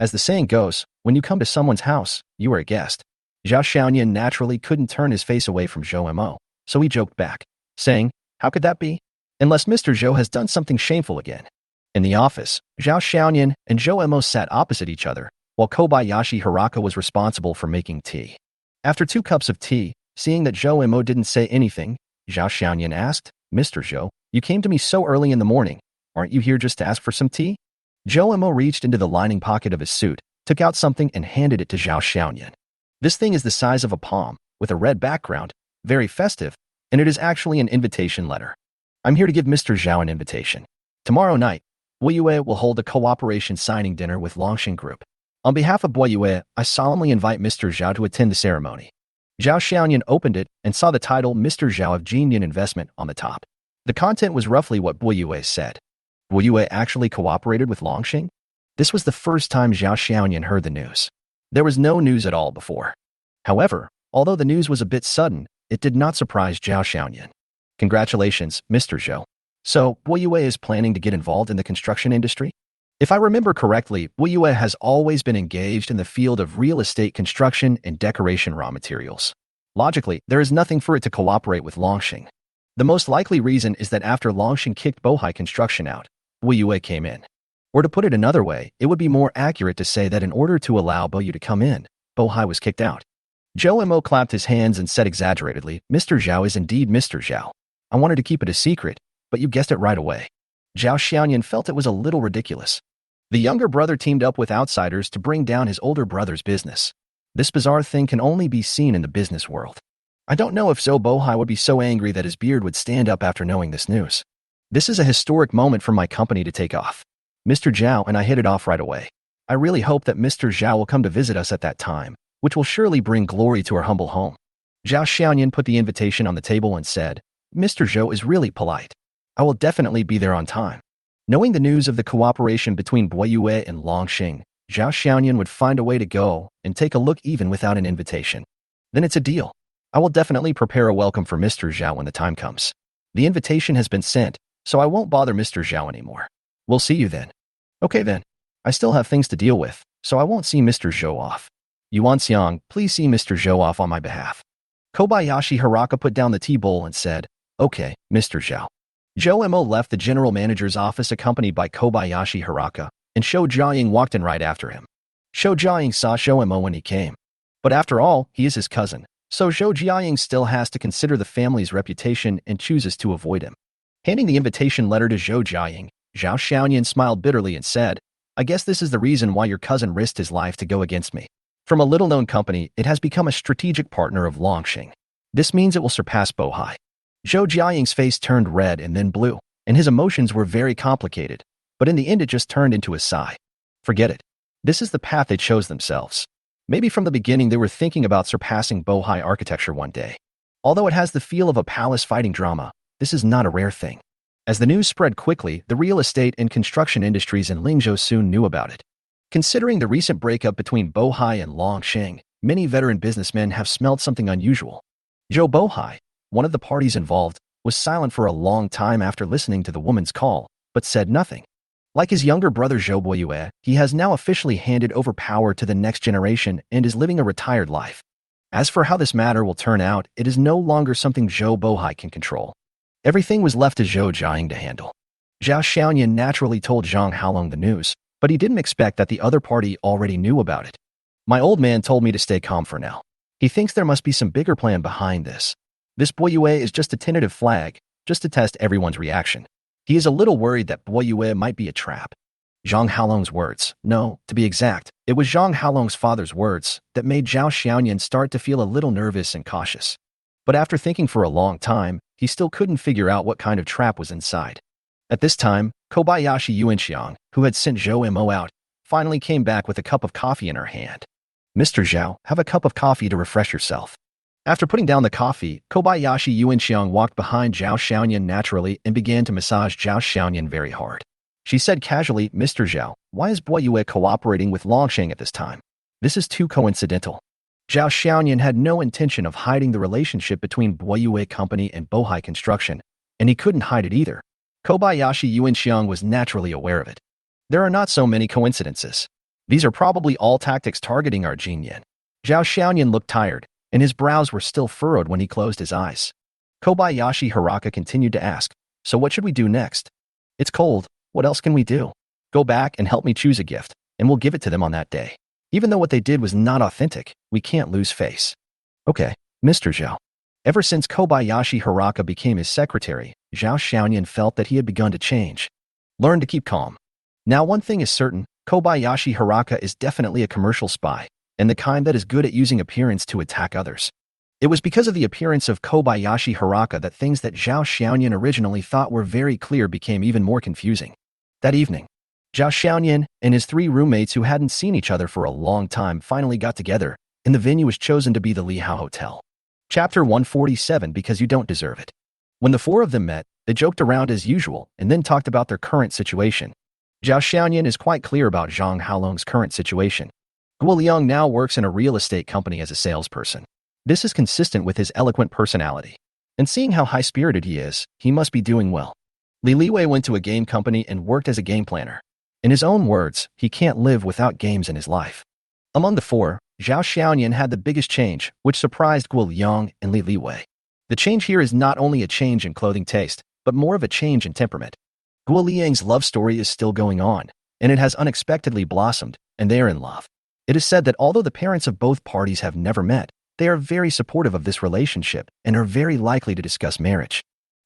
As the saying goes, when you come to someone's house, you are a guest. Zhao Xiaoyan naturally couldn't turn his face away from Zhou Mo, so he joked back, saying, How could that be? Unless Mr. Zhou has done something shameful again. In the office, Zhao Xiaoyan and Zhou Mo sat opposite each other, while Kobayashi Hiraka was responsible for making tea. After 2 cups of tea, seeing that Zhou Mo didn't say anything, Zhao Xiaoyan asked, Mr. Zhou, you came to me so early in the morning. Aren't you here just to ask for some tea? Zhou Mo reached into the lining pocket of his suit, took out something and handed it to Zhao Xiaoyan. This thing is the size of a palm, with a red background, very festive, and it is actually an invitation letter. I'm here to give Mr. Zhao an invitation. Tomorrow night, Boyue will hold a cooperation signing dinner with Longxing Group. On behalf of Boyue, I solemnly invite Mr. Zhao to attend the ceremony. Zhao Xiaoyan opened it and saw the title Mr. Zhao of Jinyan Investment on the top. The content was roughly what Boyue said. Boyue actually cooperated with Longxing? This was the first time Zhao Xiaoyan heard the news. There was no news at all before. However, although the news was a bit sudden, it did not surprise Zhao Xiaoyan. Congratulations, Mr. Zhou. So, Boyue is planning to get involved in the construction industry? If I remember correctly, Boyue has always been engaged in the field of real estate construction and decoration raw materials. Logically, there is nothing for it to cooperate with Longxing. The most likely reason is that after Longxing kicked Bohai Construction out, Boyue came in. Or to put it another way, it would be more accurate to say that in order to allow Boyu to come in, Bohai was kicked out. Zhou Mo clapped his hands and said exaggeratedly, Mr. Zhao is indeed Mr. Zhao. I wanted to keep it a secret, but you guessed it right away. Zhao Xiaoyan felt it was a little ridiculous. The younger brother teamed up with outsiders to bring down his older brother's business. This bizarre thing can only be seen in the business world. I don't know if Zhou Bohai would be so angry that his beard would stand up after knowing this news. This is a historic moment for my company to take off. Mr. Zhao and I hit it off right away. I really hope that Mr. Zhao will come to visit us at that time, which will surely bring glory to our humble home. Zhao Xiaoyan put the invitation on the table and said, Mr. Zhou is really polite. I will definitely be there on time. Knowing the news of the cooperation between Bo Yue and Longxing, Zhao Xiaoyan would find a way to go and take a look even without an invitation. Then it's a deal. I will definitely prepare a welcome for Mr. Zhao when the time comes. The invitation has been sent, so I won't bother Mr. Zhao anymore. We'll see you then. Okay then. I still have things to deal with, so I won't see Mr. Zhou off. Yuan Xiang, please see Mr. Zhou off on my behalf. Kobayashi Haraka put down the tea bowl and said, Okay, Mr. Zhao. Zhou Mo left the general manager's office accompanied by Kobayashi Haraka, and Shou Jiaying walked in right after him. Shou Jiaying saw Shou Mo when he came. But after all, he is his cousin, so Shou Jiaying still has to consider the family's reputation and chooses to avoid him. Handing the invitation letter to Shou Jiaying, Zhao Xiaoyan smiled bitterly and said, I guess this is the reason why your cousin risked his life to go against me. From a little-known company, it has become a strategic partner of Longxing. This means it will surpass Bohai. Zhou Jiaying's face turned red and then blue, and his emotions were very complicated, but in the end it just turned into a sigh. Forget it. This is the path they chose themselves. Maybe from the beginning they were thinking about surpassing Bohai architecture one day. Although it has the feel of a palace fighting drama, this is not a rare thing. As the news spread quickly, the real estate and construction industries in Lingzhou soon knew about it. Considering the recent breakup between Bohai and Longxing, many veteran businessmen have smelled something unusual. Zhou Bohai, one of the parties involved, was silent for a long time after listening to the woman's call, but said nothing. Like his younger brother Zhou Boyue, he has now officially handed over power to the next generation and is living a retired life. As for how this matter will turn out, it is no longer something Zhou Bohai can control. Everything was left to Zhou Jiaying to handle. Zhao Xiaoyan naturally told Zhang Haolong the news, but he didn't expect that the other party already knew about it. My old man told me to stay calm for now. He thinks there must be some bigger plan behind this. This Boyue is just a tentative flag, just to test everyone's reaction. He is a little worried that Boyue might be a trap. Zhang Haolong's words, no, to be exact, it was Zhang Haolong's father's words that made Zhao Xiaoyan start to feel a little nervous and cautious. But after thinking for a long time, he still couldn't figure out what kind of trap was inside. At this time, Kobayashi Yuanxiang, who had sent Zhou Mo out, finally came back with a cup of coffee in her hand. Mr. Zhao, have a cup of coffee to refresh yourself. After putting down the coffee, Kobayashi Yuanxiang walked behind Zhao Xiaoyan naturally and began to massage Zhao Xiaoyan very hard. She said casually, Mr. Zhao, why is Boyue cooperating with Longxing at this time? This is too coincidental. Zhao Xiaoyan had no intention of hiding the relationship between Boyue Company and Bohai Construction, and he couldn't hide it either. Kobayashi Yuanxiang was naturally aware of it. There are not so many coincidences. These are probably all tactics targeting our Jin Yan. Zhao Xiaoyan looked tired, and his brows were still furrowed when he closed his eyes. Kobayashi Haraka continued to ask, so what should we do next? It's cold, what else can we do? Go back and help me choose a gift, and we'll give it to them on that day. Even though what they did was not authentic, we can't lose face. Okay, Mr. Zhao. Ever since Kobayashi Haraka became his secretary, Zhao Xiaoyan felt that he had begun to change. Learn to keep calm. Now one thing is certain, Kobayashi Haraka is definitely a commercial spy, and the kind that is good at using appearance to attack others. It was because of the appearance of Kobayashi Haraka that things that Zhao Xiaoyan originally thought were very clear became even more confusing. That evening, Zhao Xiaoyan and his three roommates who hadn't seen each other for a long time finally got together, and the venue was chosen to be the Lihao Hotel. Chapter 147, Because You Don't Deserve It. When the four of them met, they joked around as usual and then talked about their current situation. Zhao Xiaoyan is quite clear about Zhang Haolong's current situation. Guo Liang now works in a real estate company as a salesperson. This is consistent with his eloquent personality. And seeing how high-spirited he is, he must be doing well. Li Liwei went to a game company and worked as a game planner. In his own words, he can't live without games in his life. Among the four, Zhao Xiaoyan had the biggest change, which surprised Guo Liang and Li Liwei. The change here is not only a change in clothing taste, but more of a change in temperament. Guo Liang's love story is still going on, and it has unexpectedly blossomed, and they are in love. It is said that although the parents of both parties have never met, they are very supportive of this relationship and are very likely to discuss marriage.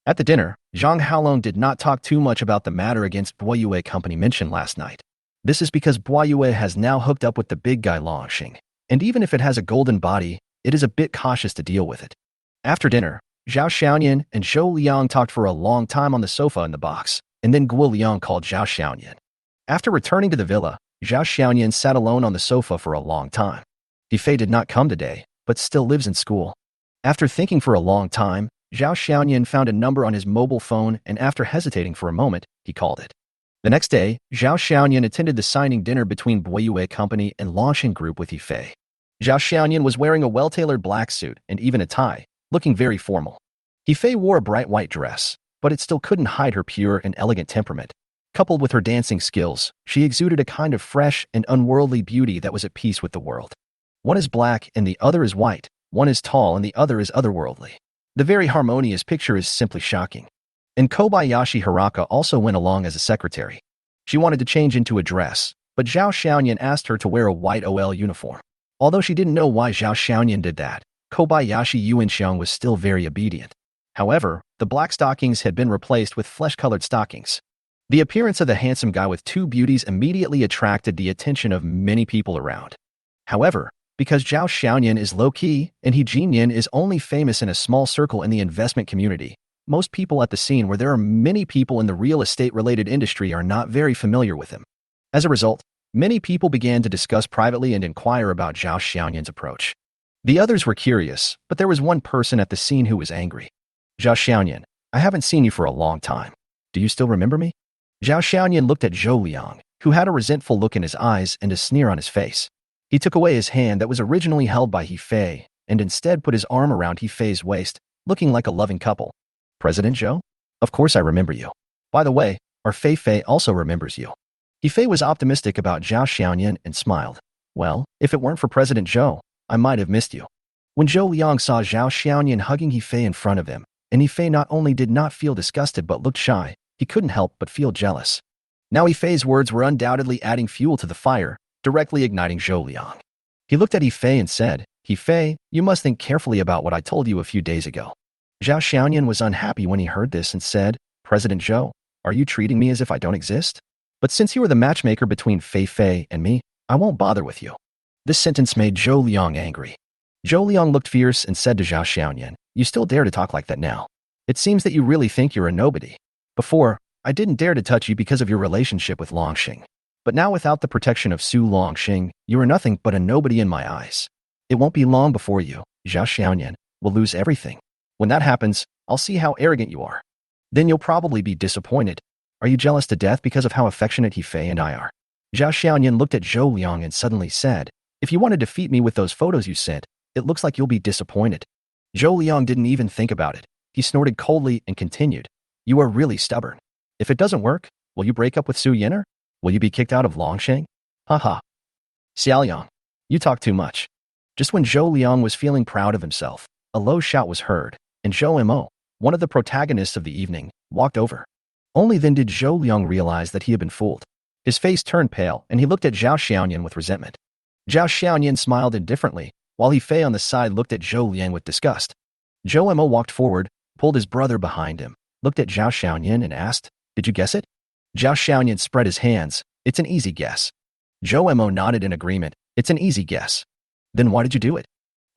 At the dinner, Zhang Haolong did not talk too much about the matter against Boyue Company mentioned last night. This is because Boyue has now hooked up with the big guy Longxing, and even if it has a golden body, it is a bit cautious to deal with it. After dinner, Zhao Xiaoyan and Zhou Liang talked for a long time on the sofa in the box, and then Guo Liang called Zhao Xiaoyan. After returning to the villa, Zhao Xiaoyan sat alone on the sofa for a long time. Yifei did not come today, but still lives in school. After thinking for a long time, Zhao Xiaoyan found a number on his mobile phone, and after hesitating for a moment, he called it. The next day, Zhao Xiaoyan attended the signing dinner between Boyue Company and Longxing Group with Yifei. Zhao Xiaoyan was wearing a well-tailored black suit and even a tie, looking very formal. Yifei wore a bright white dress, but it still couldn't hide her pure and elegant temperament. Coupled with her dancing skills, she exuded a kind of fresh and unworldly beauty that was at peace with the world. One is black and the other is white. One is tall and the other is otherworldly. The very harmonious picture is simply shocking. And Kobayashi Haraka also went along as a secretary. She wanted to change into a dress, but Zhao Xiaoyan asked her to wear a white OL uniform. Although she didn't know why Zhao Xiaoyan did that, Kobayashi Yuan was still very obedient. However, the black stockings had been replaced with flesh-colored stockings. The appearance of the handsome guy with two beauties immediately attracted the attention of many people around. However, because Zhao Xiaoyan is low-key and He Jinyan is only famous in a small circle in the investment community, most people at the scene where there are many people in the real estate-related industry are not very familiar with him. As a result, many people began to discuss privately and inquire about Zhao Xiaoyan's approach. The others were curious, but there was one person at the scene who was angry. Zhao Xiaoyan, I haven't seen you for a long time. Do you still remember me? Zhao Xiaoyan looked at Zhou Liang, who had a resentful look in his eyes and a sneer on his face. He took away his hand that was originally held by Yifei and instead put his arm around Yifei's waist, looking like a loving couple. President Zhou? Of course I remember you. By the way, our Fei also remembers you. Yifei was optimistic about Zhao Xiaoyan and smiled. Well, if it weren't for President Zhou, I might have missed you. When Zhou Liang saw Zhao Xiaoyan hugging Yifei in front of him, and Yifei not only did not feel disgusted but looked shy, he couldn't help but feel jealous. Now Yifei's words were undoubtedly adding fuel to the fire, directly igniting Zhou Liang. He looked at Yifei and said, Yifei, you must think carefully about what I told you a few days ago. Zhao Xiaoyan was unhappy when he heard this and said, President Zhou, are you treating me as if I don't exist? But since you are the matchmaker between Fei and me, I won't bother with you. This sentence made Zhou Liang angry. Zhou Liang looked fierce and said to Zhao Xiaoyan, you still dare to talk like that now. It seems that you really think you're a nobody. Before, I didn't dare to touch you because of your relationship with Longxing. But now without the protection of Su Longxing, you are nothing but a nobody in my eyes. It won't be long before you, Zhao Xiaoyan, will lose everything. When that happens, I'll see how arrogant you are. Then you'll probably be disappointed. Are you jealous to death because of how affectionate Yifei and I are? Zhao Xiaoyan looked at Zhou Liang and suddenly said, if you want to defeat me with those photos you sent, it looks like you'll be disappointed. Zhou Liang didn't even think about it. He snorted coldly and continued, you are really stubborn. If it doesn't work, will you break up with Su Yinar? Will you be kicked out of Longxing? Haha. Xiaoyang, you talk too much. Just when Zhou Liang was feeling proud of himself, a low shout was heard, and Zhou Mo, one of the protagonists of the evening, walked over. Only then did Zhou Liang realize that he had been fooled. His face turned pale, and he looked at Zhao Xiaoyan with resentment. Zhao Xiaoyan smiled indifferently, while Yifei on the side looked at Zhou Liang with disgust. Zhou Mo walked forward, pulled his brother behind him, looked at Zhao Xiaoyan and asked, did you guess it? Zhao Xiaoyan spread his hands. It's an easy guess. Zhou Mo nodded in agreement. It's an easy guess. Then why did you do it?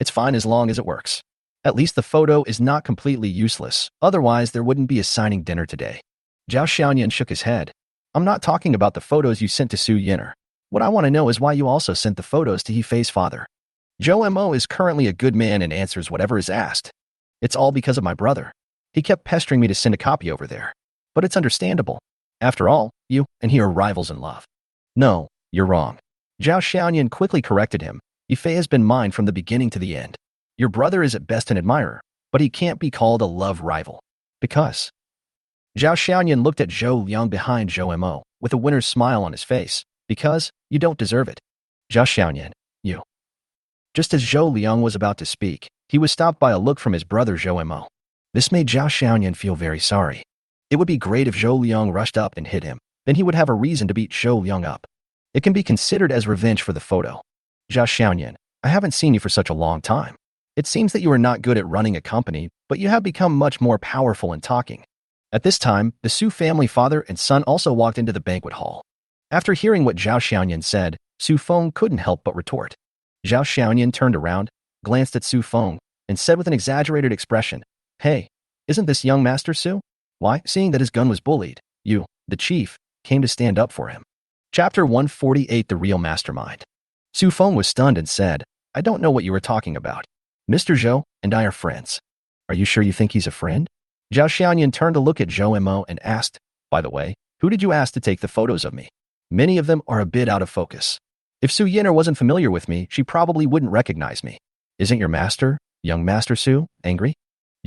It's fine as long as it works. At least the photo is not completely useless, otherwise there wouldn't be a signing dinner today. Zhao Xiaoyan shook his head. I'm not talking about the photos you sent to Su Yinar. What I want to know is why you also sent the photos to Yifei's father. Zhou Mo is currently a good man and answers whatever is asked. It's all because of my brother. He kept pestering me to send a copy over there. But it's understandable. After all, you and he are rivals in love. No, you're wrong. Zhao Xiaoyan quickly corrected him. Yifei has been mine from the beginning to the end. Your brother is at best an admirer, but he can't be called a love rival. Because. Zhao Xiaoyan looked at Zhou Liang behind Zhou Mo, with a winner's smile on his face. Because, you don't deserve it. Zhao Xiaoyan, you. Just as Zhou Liang was about to speak, he was stopped by a look from his brother Zhou Mo. This made Zhao Xiaoyan feel very sorry. It would be great if Zhou Liang rushed up and hit him, then he would have a reason to beat Zhou Liang up. It can be considered as revenge for the photo. Zhao Xiaoyan, I haven't seen you for such a long time. It seems that you are not good at running a company, but you have become much more powerful in talking. At this time, the Su family father and son also walked into the banquet hall. After hearing what Zhao Xiaoyan said, Su Feng couldn't help but retort. Zhao Xiaoyan turned around, glanced at Su Feng, and said with an exaggerated expression, Hey, isn't this young Master Su? Why, seeing that his gun was bullied, you, the chief, came to stand up for him. Chapter 148, The Real Mastermind. Su Feng was stunned and said, I don't know what you were talking about. Mr. Zhou and I are friends. Are you sure you think he's a friend? Zhao Xiaoyan turned to look at Zhou Mo and asked, by the way, who did you ask to take the photos of me? Many of them are a bit out of focus. If Su Yin'er wasn't familiar with me, she probably wouldn't recognize me. Isn't your master, young Master Su, angry?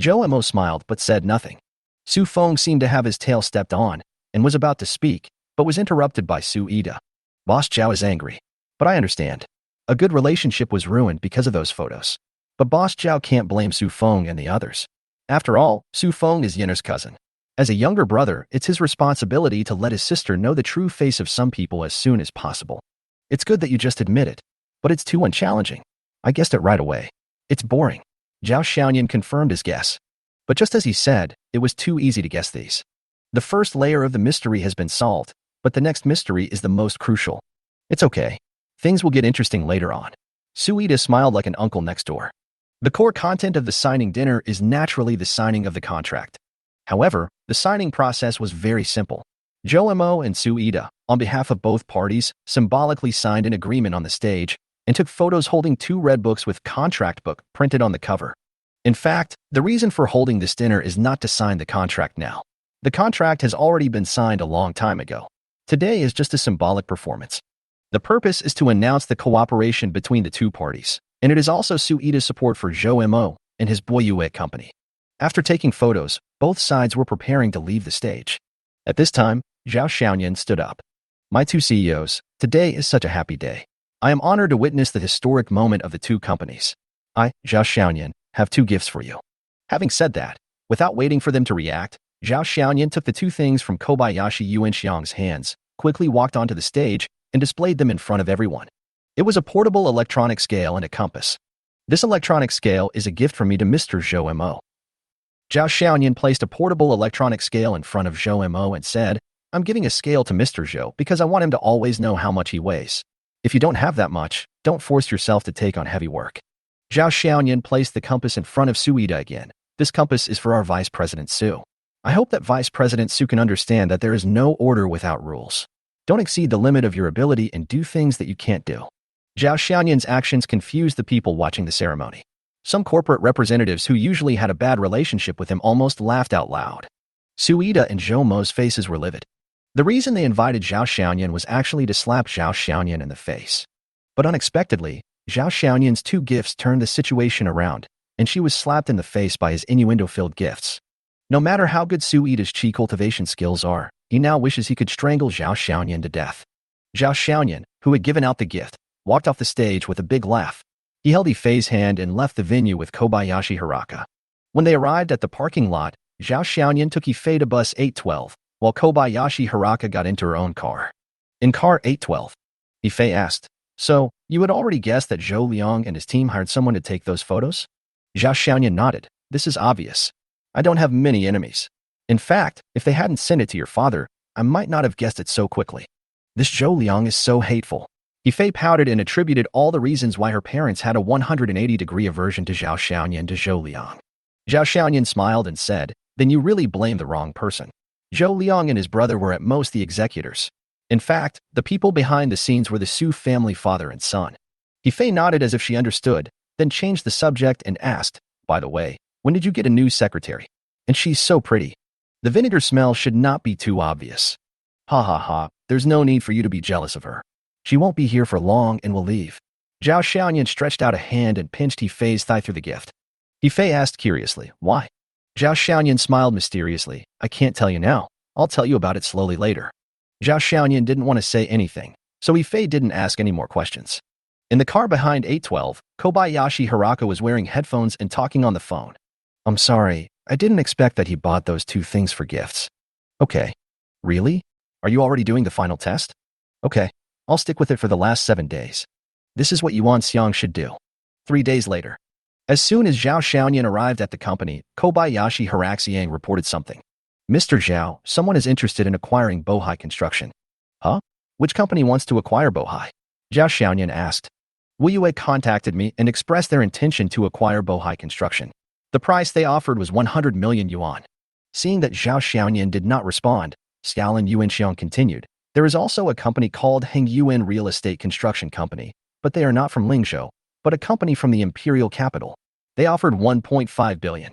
Zhou Mo smiled but said nothing. Su Feng seemed to have his tail stepped on and was about to speak, but was interrupted by Su Ida. Boss Zhao is angry. But I understand. A good relationship was ruined because of those photos. But Boss Zhao can't blame Su Feng and the others. After all, Su Feng is Yin'er's cousin. As a younger brother, it's his responsibility to let his sister know the true face of some people as soon as possible. It's good that you just admit it, but it's too unchallenging. I guessed it right away. It's boring. Zhao Xiaoyan confirmed his guess. But just as he said, it was too easy to guess these. The first layer of the mystery has been solved, but the next mystery is the most crucial. It's okay. Things will get interesting later on. Suida smiled like an uncle next door. The core content of the signing dinner is naturally the signing of the contract. However, the signing process was very simple. Zhou Mo and Suida, on behalf of both parties, symbolically signed an agreement on the stage and took photos holding 2 red books with contract book printed on the cover. In fact, the reason for holding this dinner is not to sign the contract now. The contract has already been signed a long time ago. Today is just a symbolic performance. The purpose is to announce the cooperation between the 2 parties, and it is also Suida's support for Zhou Mo and his Boyue company. After taking photos, both sides were preparing to leave the stage. At this time, Zhao Xiaoyan stood up. My 2 CEOs, today is such a happy day. I am honored to witness the historic moment of the 2 companies. I, Zhao Xiaoyan, have 2 gifts for you. Having said that, without waiting for them to react, Zhao Xiaoyan took the 2 things from Kobayashi Yuanxiang's hands, quickly walked onto the stage, and displayed them in front of everyone. It was a portable electronic scale and a compass. This electronic scale is a gift from me to Mr. Zhou Mo. Zhao Xiaoyan placed a portable electronic scale in front of Zhou Mo and said, I'm giving a scale to Mr. Zhou because I want him to always know how much he weighs. If you don't have that much, don't force yourself to take on heavy work. Zhao Xiaoyan placed the compass in front of Suida again. This compass is for our Vice President Su. I hope that Vice President Su can understand that there is no order without rules. Don't exceed the limit of your ability and do things that you can't do. Zhao Xiaoyan's actions confused the people watching the ceremony. Some corporate representatives who usually had a bad relationship with him almost laughed out loud. Suida and Zhou Mo's faces were livid. The reason they invited Zhao Xiaoyan was actually to slap Zhao Xiaoyan in the face. But unexpectedly, Zhao Xiaoyan's 2 gifts turned the situation around, and she was slapped in the face by his innuendo-filled gifts. No matter how good Suida's chi cultivation skills are, he now wishes he could strangle Zhao Xiaoyan to death. Zhao Xiaoyan, who had given out the gift, walked off the stage with a big laugh. He held Yifei's hand and left the venue with Kobayashi Haraka. When they arrived at the parking lot, Zhao Xiaoyan took Yifei to bus 812, while Kobayashi Haraka got into her own car. In car 812, Yifei asked, So, you had already guessed that Zhou Liang and his team hired someone to take those photos? Zhao Xiaoyan nodded. This is obvious. I don't have many enemies. In fact, if they hadn't sent it to your father, I might not have guessed it so quickly. This Zhou Liang is so hateful. Yifei pouted and attributed all the reasons why her parents had a 180-degree aversion to Zhao Xiaoyan to Zhou Liang. Zhao Xiaoyan smiled and said, Then you really blame the wrong person. Zhou Liang and his brother were at most the executors. In fact, the people behind the scenes were the Su family father and son. Yifei nodded as if she understood, then changed the subject and asked, By the way, when did you get a new secretary? And she's so pretty. The vinegar smell should not be too obvious. Ha ha ha, there's no need for you to be jealous of her. She won't be here for long and will leave. Zhao Xiaoyan stretched out a hand and pinched Yifei's thigh through the gift. Yifei asked curiously, Why? Zhao Xiaoyan smiled mysteriously. I can't tell you now. I'll tell you about it slowly later. Zhao Xiaoyan didn't want to say anything, so Yifei didn't ask any more questions. In the car behind 812, Kobayashi Haraka was wearing headphones and talking on the phone. I'm sorry, I didn't expect that he bought those 2 things for gifts. Okay. Really? Are you already doing the final test? Okay. I'll stick with it for the last 7 days. This is what Yuan Xiang should do. 3 days later. As soon as Zhao Xiaoyan arrived at the company, Kobayashi Haraxiang reported something. Mr. Zhao, someone is interested in acquiring Bohai Construction. Huh? Which company wants to acquire Bohai? Zhao Xiaoyan asked. Wuyue contacted me and expressed their intention to acquire Bohai Construction. The price they offered was 100 million yuan. Seeing that Zhao Xiaoyan did not respond, Xiaolin Yuanxiang continued. There is also a company called Heng Yuan Real Estate Construction Company, but they are not from Lingzhou, but a company from the imperial capital. They offered 1.5 billion.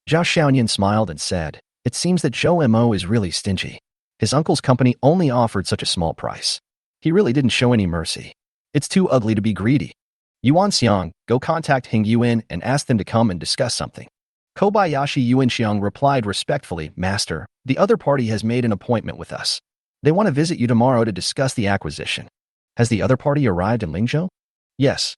Zhao Xiaoyan smiled and said, "It seems that Zhou Mo is really stingy. His uncle's company only offered such a small price. He really didn't show any mercy. It's too ugly to be greedy. Yuan Xiang, go contact Heng Yuan and ask them to come and discuss something." Kobayashi Yuanxiang replied respectfully, "Master, the other party has made an appointment with us. They want to visit you tomorrow to discuss the acquisition." Has the other party arrived in Lingzhou? Yes.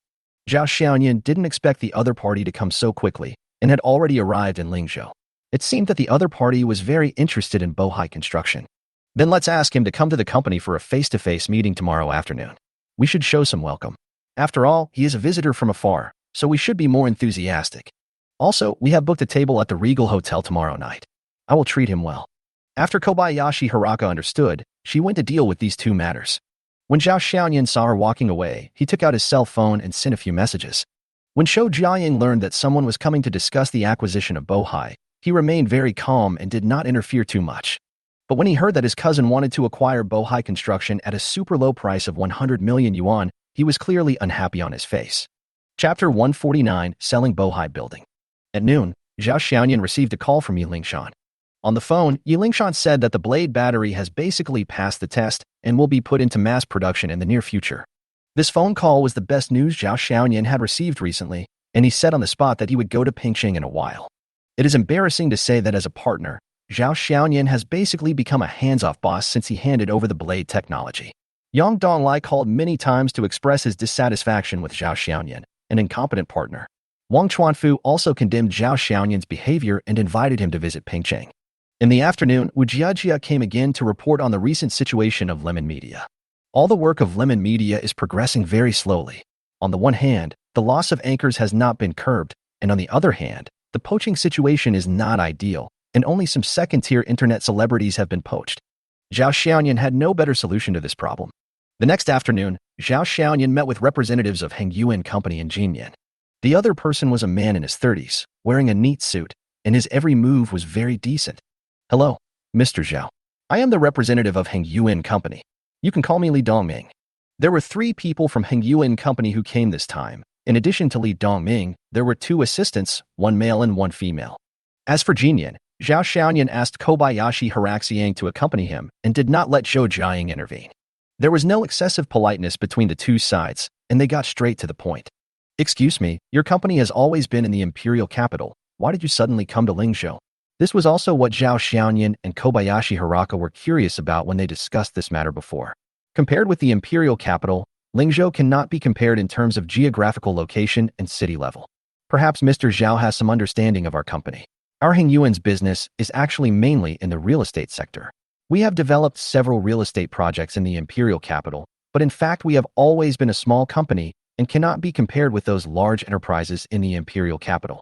Zhao Xiaoyan didn't expect the other party to come so quickly and had already arrived in Lingzhou. It seemed that the other party was very interested in Bohai construction. Then let's ask him to come to the company for a face-to-face meeting tomorrow afternoon. We should show some welcome. After all, he is a visitor from afar, so we should be more enthusiastic. Also, we have booked a table at the Regal Hotel tomorrow night. I will treat him well. After Kobayashi Hiraka understood, she went to deal with these two matters. When Zhao Xiaoyan saw her walking away, he took out his cell phone and sent a few messages. When Shou Jiaying learned that someone was coming to discuss the acquisition of Bohai, he remained very calm and did not interfere too much. But when he heard that his cousin wanted to acquire Bohai construction at a super low price of 100 million yuan, he was clearly unhappy on his face. Chapter 149, Selling Bohai Building. At noon, Zhao Xiaoyan received a call from Yilingshan. On the phone, Yilingshan said that the blade battery has basically passed the test and will be put into mass production in the near future. This phone call was the best news Zhao Xiaoyan had received recently, and he said on the spot that he would go to Pingxing in a while. It is embarrassing to say that as a partner, Zhao Xiaoyan has basically become a hands-off boss since he handed over the blade technology. Yang Donglai called many times to express his dissatisfaction with Zhao Xiaoyan, an incompetent partner. Wang Chuanfu also condemned Zhao Xiaoyan's behavior and invited him to visit Pingcheng. In the afternoon, Wu Jiajia came again to report on the recent situation of Lemon Media. All the work of Lemon Media is progressing very slowly. On the one hand, the loss of anchors has not been curbed, and on the other hand, the poaching situation is not ideal, and only some second-tier internet celebrities have been poached. Zhao Xiaoyan had no better solution to this problem. The next afternoon, Zhao Xiaoyan met with representatives of Heng Yuan Company in Jinyan. The other person was a man in his 30s, wearing a neat suit, and his every move was very decent. "Hello, Mr. Zhao. I am the representative of Heng Yuan Company. You can call me Li Dongming." There were 3 people from Heng Yuan Company who came this time. In addition to Li Dongming, there were 2 assistants, 1 male and 1 female. As for Jinyan, Zhao Xiaoyan asked Kobayashi Hiraxiang to accompany him and did not let Shou Jiaying intervene. There was no excessive politeness between the 2 sides, and they got straight to the point. "Excuse me, your company has always been in the imperial capital. Why did you suddenly come to Lingzhou?" This was also what Zhao Xiaoyan and Kobayashi Hiraka were curious about when they discussed this matter before. Compared with the imperial capital, Lingzhou cannot be compared in terms of geographical location and city level. Perhaps Mr. Zhao has some understanding of our company. Our Heng Yuan's business is actually mainly in the real estate sector. We have developed several real estate projects in the imperial capital, but in fact we have always been a small company and cannot be compared with those large enterprises in the imperial capital.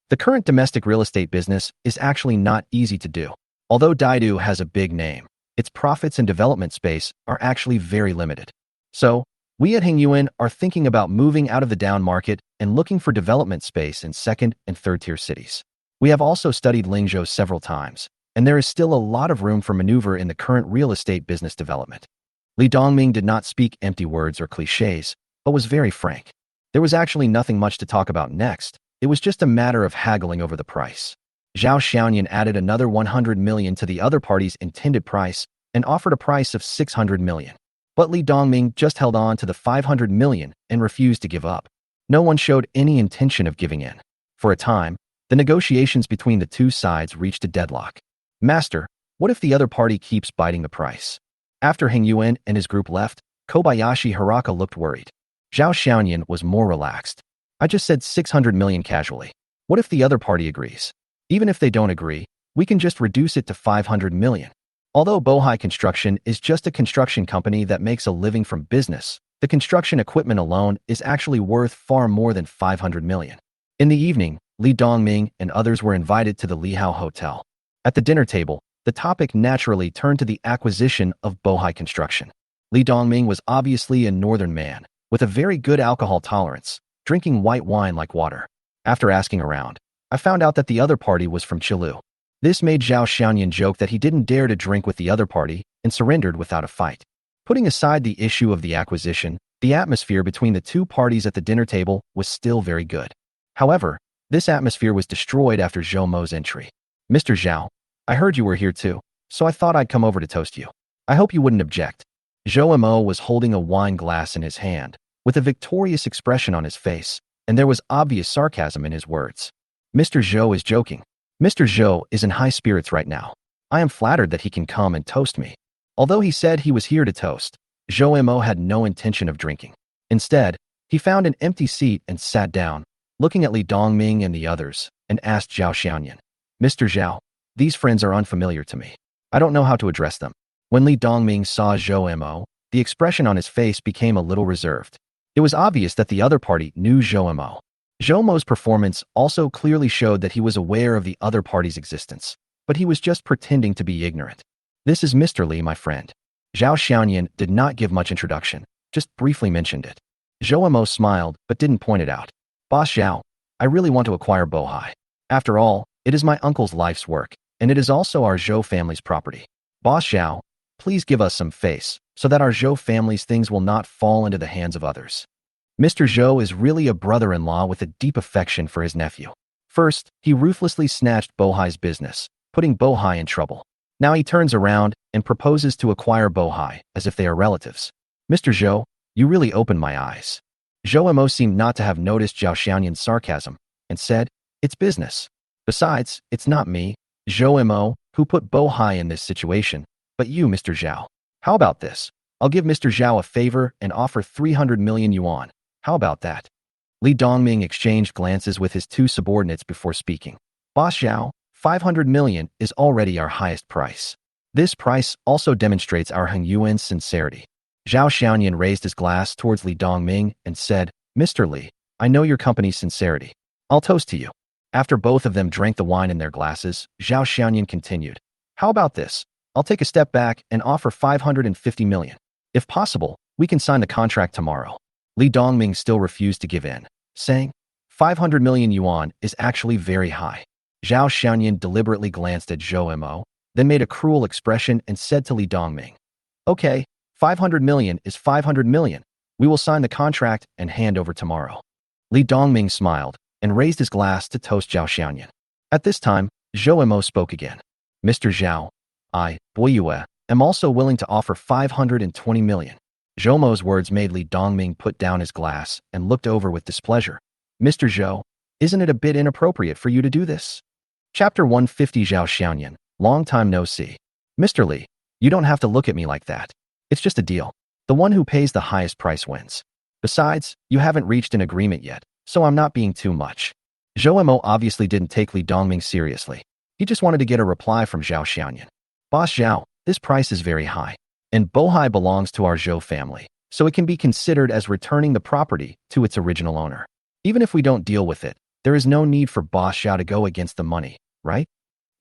The current domestic real estate business is actually not easy to do. Although Daidu has a big name, its profits and development space are actually very limited. So, we at Heng Yuan are thinking about moving out of the down market and looking for development space in second and third tier cities. We have also studied Lingzhou several times, and there is still a lot of room for maneuver in the current real estate business development. Li Dongming did not speak empty words or cliches, but was very frank. There was actually nothing much to talk about next. It was just a matter of haggling over the price. Zhao Xiaoyan added another 100 million to the other party's intended price and offered a price of 600 million. But Li Dongming just held on to the 500 million and refused to give up. No one showed any intention of giving in. For a time, the negotiations between the 2 sides reached a deadlock. "Master, what if the other party keeps biting the price?" After Heng Yuan and his group left, Kobayashi Hiraka looked worried. Zhao Xiaoyan was more relaxed. "I just said 600 million casually. What if the other party agrees? Even if they don't agree, we can just reduce it to 500 million. Although Bohai Construction is just a construction company that makes a living from business, the construction equipment alone is actually worth far more than 500 million. In the evening, Li Dongming and others were invited to the Lihao Hotel. At the dinner table, the topic naturally turned to the acquisition of Bohai Construction. Li Dongming was obviously a northern man, with a very good alcohol tolerance, drinking white wine like water. After asking around, I found out that the other party was from Chilu. This made Zhao Xiaoyan joke that he didn't dare to drink with the other party and surrendered without a fight. Putting aside the issue of the acquisition, the atmosphere between the two parties at the dinner table was still very good. However, this atmosphere was destroyed after Zhou Mo's entry. Mr. Zhao, I heard you were here too, so I thought I'd come over to toast you. I hope you wouldn't object. Zhou Mo was holding a wine glass in his hand, with a victorious expression on his face, and there was obvious sarcasm in his words. Mr. Zhou is joking. Mr. Zhou is in high spirits right now. I am flattered that he can come and toast me. Although he said he was here to toast, Zhou Mo had no intention of drinking. Instead, he found an empty seat and sat down, looking at Li Dongming and the others, and asked Zhao Xiaoyan, Mr. Zhao, these friends are unfamiliar to me. I don't know how to address them. When Li Dongming saw Zhou Mo, the expression on his face became a little reserved. It was obvious that the other party knew Zhou Mo. Zhou Mo's performance also clearly showed that he was aware of the other party's existence, but he was just pretending to be ignorant. This is Mr. Li, my friend. Zhao Xiaoyan did not give much introduction, just briefly mentioned it. Zhou Mo smiled, but didn't point it out. Boss Zhao, I really want to acquire Bohai. After all, it is my uncle's life's work, and it is also our Zhou family's property. Boss Zhao, please give us some face, so that our Zhou family's things will not fall into the hands of others. Mr. Zhou is really a brother-in-law with a deep affection for his nephew. First, he ruthlessly snatched Bohai's business, putting Bohai in trouble. Now he turns around and proposes to acquire Bohai as if they are relatives. Mr. Zhou, you really opened my eyes. Zhou Mo seemed not to have noticed Zhao Xiaoyan's sarcasm and said, it's business. Besides, it's not me, Zhou Mo, who put Bohai in this situation, but you, Mr. Zhao. How about this? I'll give Mr. Zhao a favor and offer 300 million yuan. How about that? Li Dongming exchanged glances with his two subordinates before speaking. Boss Zhao, 500 million is already our highest price. This price also demonstrates our Heng Yuan's sincerity. Zhao Xiaoyan raised his glass towards Li Dongming and said, Mr. Li, I know your company's sincerity. I'll toast to you. After both of them drank the wine in their glasses, Zhao Xiaoyan continued. How about this? I'll take a step back and offer 550 million. If possible, we can sign the contract tomorrow. Li Dongming still refused to give in, saying, 500 million yuan is actually very high. Zhao Xiaoyan deliberately glanced at Zhou Mo, then made a cruel expression and said to Li Dongming, okay, 500 million is 500 million. We will sign the contract and hand over tomorrow. Li Dongming smiled and raised his glass to toast Zhao Xiaoyan. At this time, Zhou Mo spoke again. Mr. Zhao, I, Boyue, am also willing to offer 520 million. Zhou Mo's words made Li Dongming put down his glass and looked over with displeasure. Mr. Zhou, isn't it a bit inappropriate for you to do this? Chapter 150 Zhao Xiaoyan, long time no see. Mr. Li, you don't have to look at me like that. It's just a deal. The one who pays the highest price wins. Besides, you haven't reached an agreement yet, so I'm not being too much. Zhou Mo obviously didn't take Li Dongming seriously. He just wanted to get a reply from Zhao Xiaoyan. Boss Zhao, this price is very high. And Bohai belongs to our Zhou family, so it can be considered as returning the property to its original owner. Even if we don't deal with it, there is no need for Boss Zhao to go against the money, right?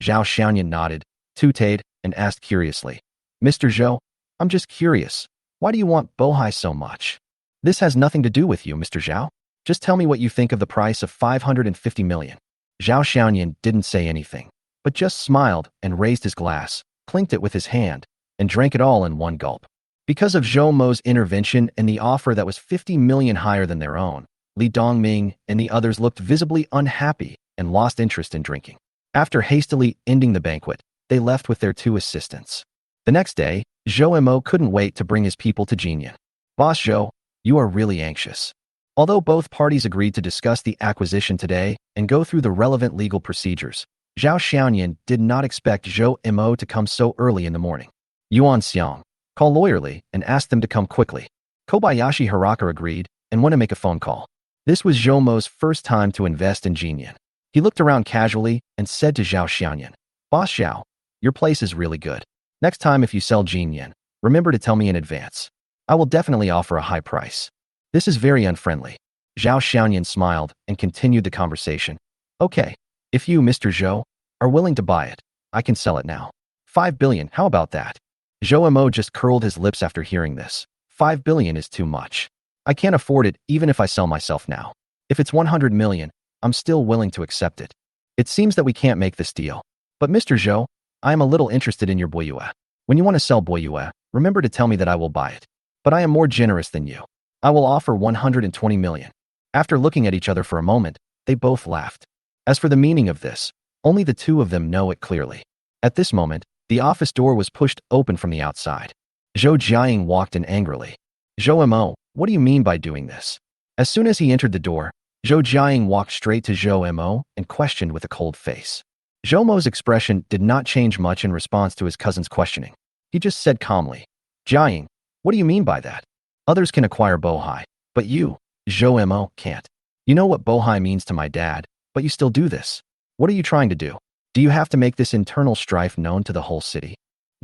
Zhao Xiaoyan nodded, tooted, and asked curiously, Mr. Zhou, I'm just curious. Why do you want Bohai so much? This has nothing to do with you, Mr. Zhao. Just tell me what you think of the price of 550 million. Zhao Xiaoyan didn't say anything, but just smiled and raised his glass, clinked it with his hand, and drank it all in one gulp. Because of Zhou Mo's intervention and the offer that was 50 million higher than their own, Li Dongming and the others looked visibly unhappy and lost interest in drinking. After hastily ending the banquet, they left with their two assistants. The next day, Zhou Mo couldn't wait to bring his people to Jinyan. Boss Zhou, you are really anxious. Although both parties agreed to discuss the acquisition today and go through the relevant legal procedures, Zhao Xiaoyan did not expect Zhou Mo to come so early in the morning. Yuan Xiang, call lawyerly and ask them to come quickly. Kobayashi Haraka agreed and went to make a phone call. This was Zhou Mo's first time to invest in Jinyan. He looked around casually and said to Zhao Xiaoyan, Boss Zhao, your place is really good. Next time if you sell Jinyan, remember to tell me in advance. I will definitely offer a high price. This is very unfriendly. Zhao Xiaoyan smiled and continued the conversation. Okay, if you, Mr. Zhou, are willing to buy it, I can sell it now. 5 billion, how about that? Zhou Mo just curled his lips after hearing this. 5 billion is too much. I can't afford it even if I sell myself now. If it's 100 million, I'm still willing to accept it. It seems that we can't make this deal. But Mr. Zhou, I am a little interested in your boyue. When you want to sell boyue, remember to tell me that I will buy it. But I am more generous than you. I will offer 120 million. After looking at each other for a moment, they both laughed. As for the meaning of this, only the two of them know it clearly. At this moment, the office door was pushed open from the outside. Zhou Jiaying walked in angrily. Zhou Mo, what do you mean by doing this? As soon as he entered the door, Zhou Jiaying walked straight to Zhou Mo and questioned with a cold face. Zhou Mo's expression did not change much in response to his cousin's questioning. He just said calmly, Jiaying, what do you mean by that? Others can acquire bohai, but you, Zhou Mo, can't. You know what bohai means to my dad, but you still do this. What are you trying to do? Do you have to make this internal strife known to the whole city?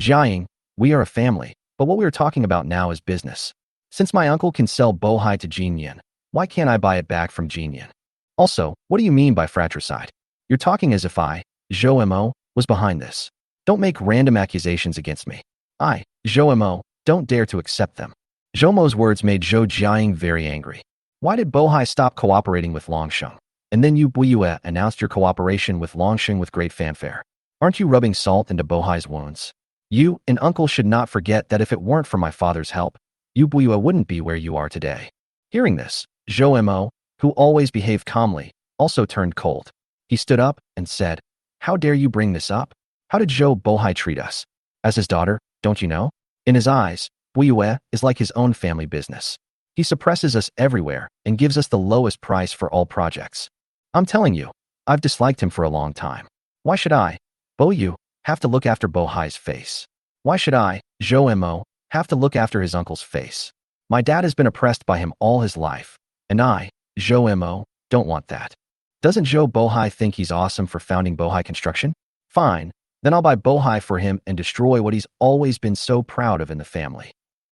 Jiaying, we are a family, but what we are talking about now is business. Since my uncle can sell bohai to Jinyan, why can't I buy it back from Jinyan? Also, what do you mean by fratricide? You're talking as if I, Zhou Mo, was behind this. Don't make random accusations against me. I, Zhou Mo, don't dare to accept them. Zhou Mo's words made Zhou Jiaying very angry. Why did Bohai stop cooperating with Longsheng? And then you Buyue announced your cooperation with Longsheng with great fanfare. Aren't you rubbing salt into Bohai's wounds? You and uncle should not forget that if it weren't for my father's help, you Buyue wouldn't be where you are today. Hearing this, Zhou Mo, who always behaved calmly, also turned cold. He stood up and said, how dare you bring this up? How did Zhou Bohai treat us? As his daughter, don't you know? In his eyes, Buyue is like his own family business. He suppresses us everywhere and gives us the lowest price for all projects. I'm telling you, I've disliked him for a long time. Why should I, Boyu, have to look after Bohai's face? Why should I, Zhou Mo, have to look after his uncle's face? My dad has been oppressed by him all his life, and I, Zhou Mo, don't want that. Doesn't Zhou Bohai think he's awesome for founding Bohai Construction? Fine, then I'll buy Bohai for him and destroy what he's always been so proud of in the family.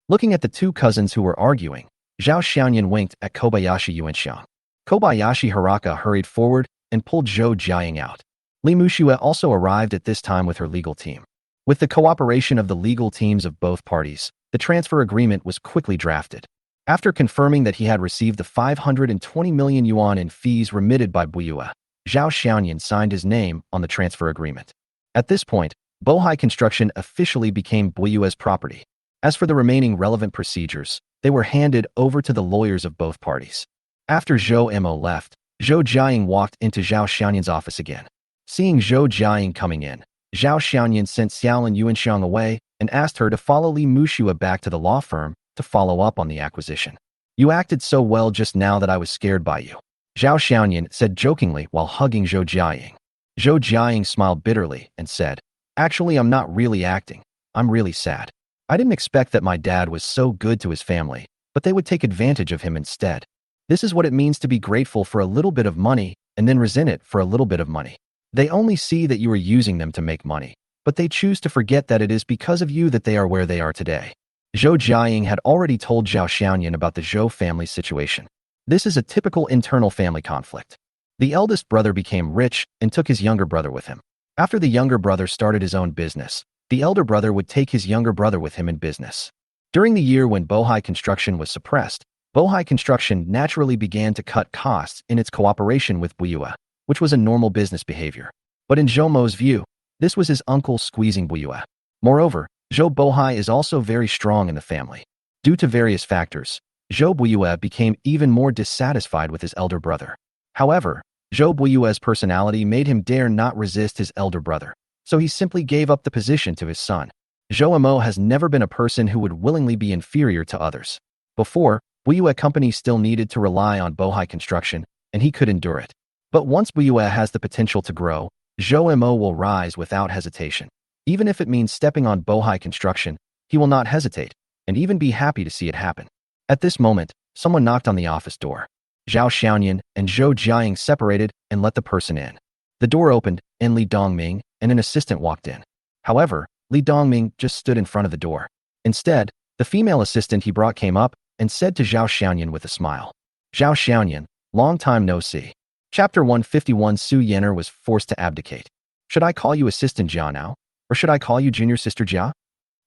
Looking at the two cousins who were arguing, Zhao Xiaoyan winked at Kobayashi Yuanxiang. Kobayashi Haraka hurried forward and pulled Zhou Jiaying out. Li Muxue also arrived at this time with her legal team. With the cooperation of the legal teams of both parties, the transfer agreement was quickly drafted. After confirming that he had received the 520 million yuan in fees remitted by Buyue, Zhao Xiaoyan signed his name on the transfer agreement. At this point, Bohai Construction officially became Buyue's property. As for the remaining relevant procedures, they were handed over to the lawyers of both parties. After Zhou Mo left, Zhou Jiaying walked into Zhao Xiaoyan's office again. Seeing Zhou Jiaying coming in, Zhao Xiaoyan sent Xiaolin Yuanxiang away and asked her to follow Li Muxue back to the law firm to follow up on the acquisition. You acted so well just now that I was scared by you, Zhao Xiaoyan said jokingly while hugging Zhou Jiaying. Zhou Jiaying smiled bitterly and said, actually, I'm not really acting. I'm really sad. I didn't expect that my dad was so good to his family, but they would take advantage of him instead. This is what it means to be grateful for a little bit of money and then resent it for a little bit of money. They only see that you are using them to make money, but they choose to forget that it is because of you that they are where they are today. Zhou Jiaying had already told Zhao Xiaoyan about the Zhou family's situation. This is a typical internal family conflict. The eldest brother became rich and took his younger brother with him. After the younger brother started his own business, the elder brother would take his younger brother with him in business. During the year when Bohai Construction was suppressed, Bohai Construction naturally began to cut costs in its cooperation with Buyue, which was a normal business behavior. But in Zhou Mo's view, this was his uncle squeezing Buyue. Moreover, Zhou Bohai is also very strong in the family. Due to various factors, Zhou Buyue became even more dissatisfied with his elder brother. However, Zhou Buyue's personality made him dare not resist his elder brother, so he simply gave up the position to his son. Zhou Mo has never been a person who would willingly be inferior to others. Before, Buyue Company still needed to rely on Bohai Construction, and he could endure it. But once Buyue has the potential to grow, Zhou Mo will rise without hesitation. Even if it means stepping on Bohai Construction, he will not hesitate, and even be happy to see it happen. At this moment, someone knocked on the office door. Zhao Xiaoyan and Zhou Jiaying separated and let the person in. The door opened, and Li Dongming and an assistant walked in. However, Li Dongming just stood in front of the door. Instead, the female assistant he brought came up and said to Zhao Xiaoyan with a smile, Zhao Xiaoyan, long time no see. Chapter 151. Su Yan'er was forced to abdicate. Should I call you Assistant Jia now? Or should I call you Junior Sister Jia?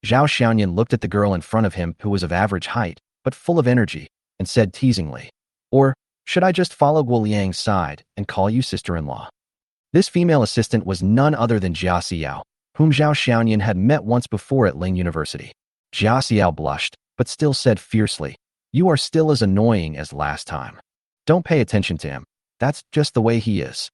Zhao Xiaoyan looked at the girl in front of him who was of average height, but full of energy, and said teasingly, or should I just follow Guo Liang's side and call you sister-in-law? This female assistant was none other than Jia Xiao, whom Zhao Xiaoyan had met once before at Ling University. Jia Xiao blushed, but still said fiercely, "You are still as annoying as last time. Don't pay attention to him. That's just the way he is."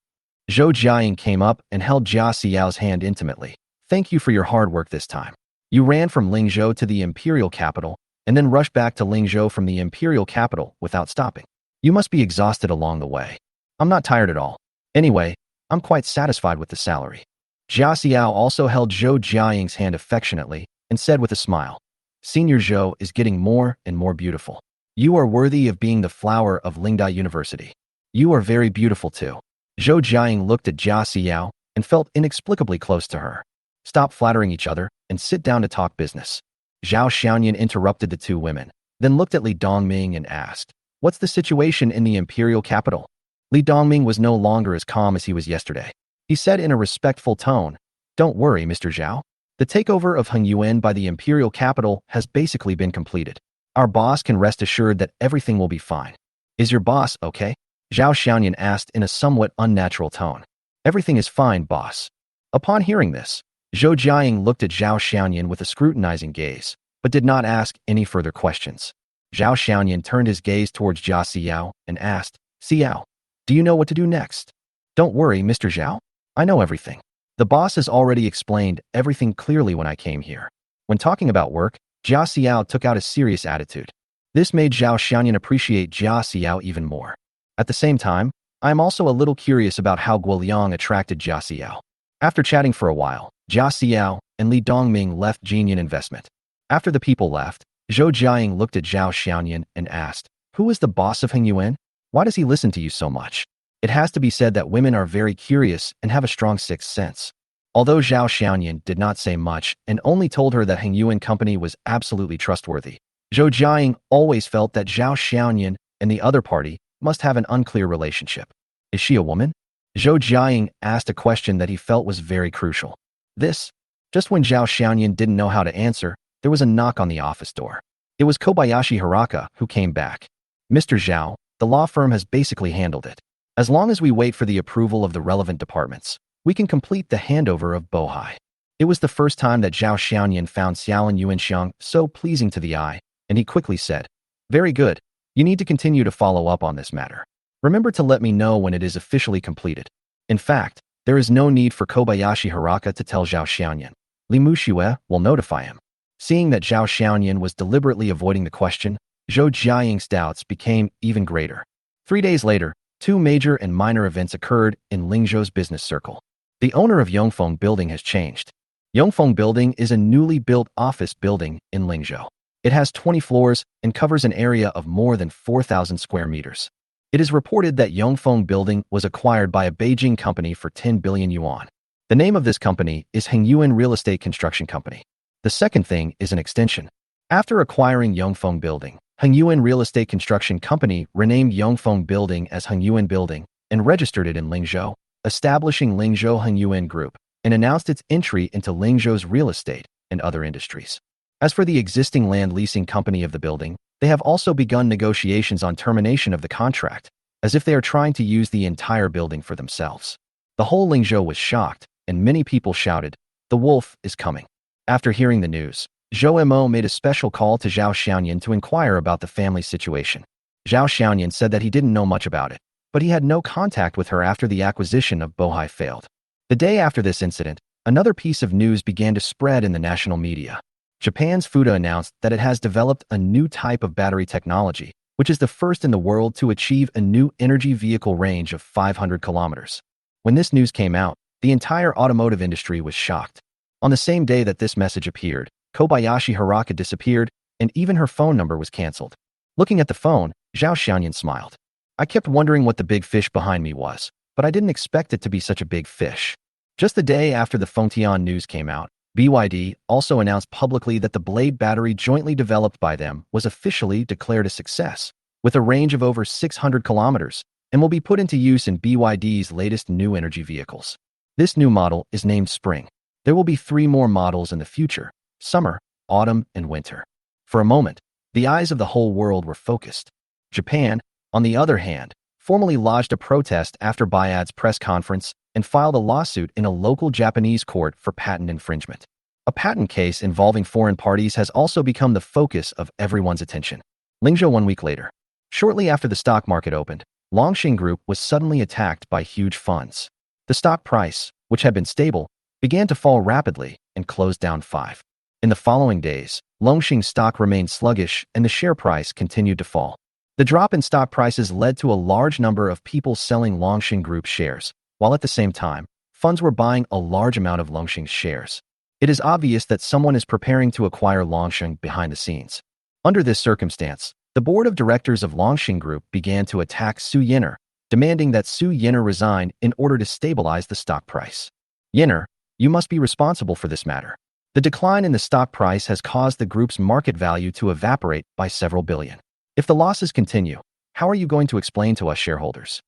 Zhou Jiaying came up and held Jia Xiao's hand intimately. "Thank you for your hard work this time. You ran from Lingzhou to the imperial capital and then rushed back to Lingzhou from the imperial capital without stopping. You must be exhausted along the way. I'm not tired at all. Anyway, I'm quite satisfied with the salary." Jia Xiao also held Zhou Jiaying's hand affectionately and said with a smile, "Senior Zhou is getting more and more beautiful. You are worthy of being the flower of Lingdai University. You are very beautiful too." Zhou Jiaying looked at Jia Xiao and felt inexplicably close to her. "Stop flattering each other and sit down to talk business." Zhao Xiaoyan interrupted the two women, then looked at Li Dongming and asked, "What's the situation in the imperial capital?" Li Dongming was no longer as calm as he was yesterday. He said in a respectful tone, "Don't worry, Mr. Zhao. The takeover of Yuan by the imperial capital has basically been completed. Our boss can rest assured that everything will be fine." "Is your boss okay?" Zhao Xiaoyan asked in a somewhat unnatural tone. "Everything is fine, boss." Upon hearing this, Zhou Jiaying looked at Zhao Xiaoyan with a scrutinizing gaze, but did not ask any further questions. Zhao Xiaoyan turned his gaze towards Jia Xiao and asked, "Xiao, do you know what to do next?" "Don't worry, Mr. Zhao. I know everything. The boss has already explained everything clearly when I came here." When talking about work, Jia Xiao took out a serious attitude. This made Zhao Xiaoyan appreciate Jia Xiao even more. At the same time, I am also a little curious about how Guoliang attracted Jia Xiao. After chatting for a while, Jia Xiao and Li Dongming left Jinyan Investment. After the people left, Zhou Jiaying looked at Zhao Xiaoyan and asked, "Who is the boss of Yuan? Why does he listen to you so much?" It has to be said that women are very curious and have a strong sixth sense. Although Zhao Xiaoyan did not say much and only told her that Yuan company was absolutely trustworthy, Zhou Jiaying always felt that Zhao Xiaoyan and the other party must have an unclear relationship. "Is she a woman?" Zhou Jiaying asked a question that he felt was very crucial. Just when Zhao Xiaoyan didn't know how to answer, there was a knock on the office door. It was Kobayashi Haraka who came back. "Mr. Zhao, the law firm has basically handled it. As long as we wait for the approval of the relevant departments, we can complete the handover of Bohai." It was the first time that Zhao Xiaoyan found Xiaolin Yuanxiang so pleasing to the eye, and he quickly said, "Very good. You need to continue to follow up on this matter. Remember to let me know when it is officially completed." In fact, there is no need for Kobayashi Haraka to tell Zhao Xiaoyan. Li Muxue will notify him. Seeing that Zhao Xiaoyan was deliberately avoiding the question, Zhou Jiaying's doubts became even greater. 3 days later, 2 major and minor events occurred in Lingzhou's business circle. The owner of Yongfeng Building has changed. Yongfeng Building is a newly built office building in Lingzhou. It has 20 floors and covers an area of more than 4,000 square meters. It is reported that Yongfeng Building was acquired by a Beijing company for 10 billion yuan. The name of this company is Yuan Real Estate Construction Company. The second thing is an extension. After acquiring Yongfeng Building, Yuan Real Estate Construction Company renamed Yongfeng Building as Yuan Building and registered it in Lingzhou, establishing Lingzhou Yuan Group, and announced its entry into Lingzhou's real estate and other industries. As for the existing land leasing company of the building, they have also begun negotiations on termination of the contract, as if they are trying to use the entire building for themselves. The whole Lingzhou was shocked, and many people shouted, "The wolf is coming." After hearing the news, Zhou Mo made a special call to Zhao Xiaoyan to inquire about the family situation. Zhao Xiaoyan said that he didn't know much about it, but he had no contact with her after the acquisition of Bohai failed. The day after this incident, another piece of news began to spread in the national media. Japan's Fuda announced that it has developed a new type of battery technology, which is the first in the world to achieve a new energy vehicle range of 500 kilometers. When this news came out, the entire automotive industry was shocked. On the same day that this message appeared, Kobayashi Haraka disappeared, and even her phone number was cancelled. Looking at the phone, Zhao Xiaoyan smiled. "I kept wondering what the big fish behind me was, but I didn't expect it to be such a big fish." Just the day after the Fengtian news came out, BYD also announced publicly that the Blade battery jointly developed by them was officially declared a success, with a range of over 600 kilometers, and will be put into use in BYD's latest new energy vehicles. This new model is named Spring. There will be 3 more models in the future: summer, autumn, and winter. For a moment, the eyes of the whole world were focused. Japan, on the other hand, formally lodged a protest after Biad's press conference and filed a lawsuit in a local Japanese court for patent infringement. A patent case involving foreign parties has also become the focus of everyone's attention. Lingzhou 1 week later. Shortly after the stock market opened, Longxing Group was suddenly attacked by huge funds. The stock price, which had been stable, began to fall rapidly and closed down 5. In the following days, Longxing stock remained sluggish and the share price continued to fall. The drop in stock prices led to a large number of people selling Longxing Group shares, while at the same time, funds were buying a large amount of Longxing's shares. It is obvious that someone is preparing to acquire Longxing behind the scenes. Under this circumstance, the board of directors of Longxing Group began to attack Su Yinner, demanding that Su Yinner resign in order to stabilize the stock price. Yinner, you must be responsible for this matter. The decline in the stock price has caused the group's market value to evaporate by several billion. If the losses continue, how are you going to explain to us shareholders?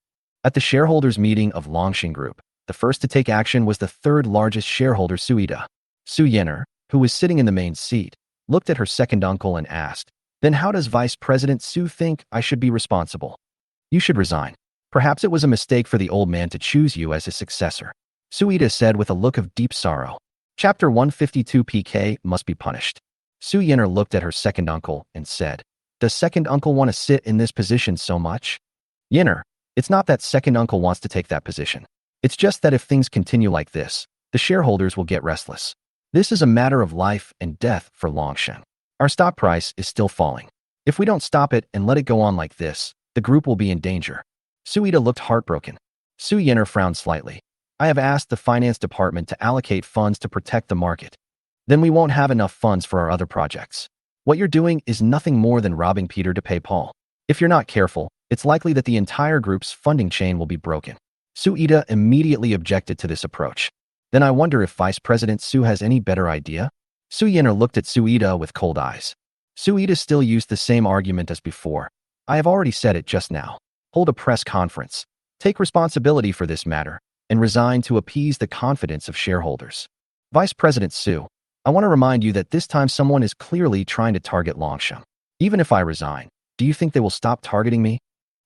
At the shareholders' meeting of Longxing Group, the first to take action was the third largest shareholder, Suida. Su Yinner, who was sitting in the main seat, looked at her second uncle and asked, "Then how does Vice President Su think I should be responsible?" "You should resign. Perhaps it was a mistake for the old man to choose you as his successor," Suida said with a look of deep sorrow. Chapter 152 PK must be punished. Su Yinner looked at her second uncle and said, "Does second uncle want to sit in this position so much?" "Yinner, it's not that second uncle wants to take that position. It's just that if things continue like this, the shareholders will get restless. This is a matter of life and death for Longxing. Our stock price is still falling. If we don't stop it and let it go on like this, the group will be in danger." Suida looked heartbroken. Su Yinner frowned slightly. "I have asked the finance department to allocate funds to protect the market. Then we won't have enough funds for our other projects. What you're doing is nothing more than robbing Peter to pay Paul. If you're not careful, it's likely that the entire group's funding chain will be broken." Suida immediately objected to this approach. "Then I wonder if Vice President Su has any better idea?" Su Yinner looked at Suida with cold eyes. Suida still used the same argument as before. "I have already said it just now. Hold a press conference. Take responsibility for this matter, and resign to appease the confidence of shareholders. Vice President Su, I want to remind you that this time someone is clearly trying to target Longxing. Even if I resign, do you think they will stop targeting me?"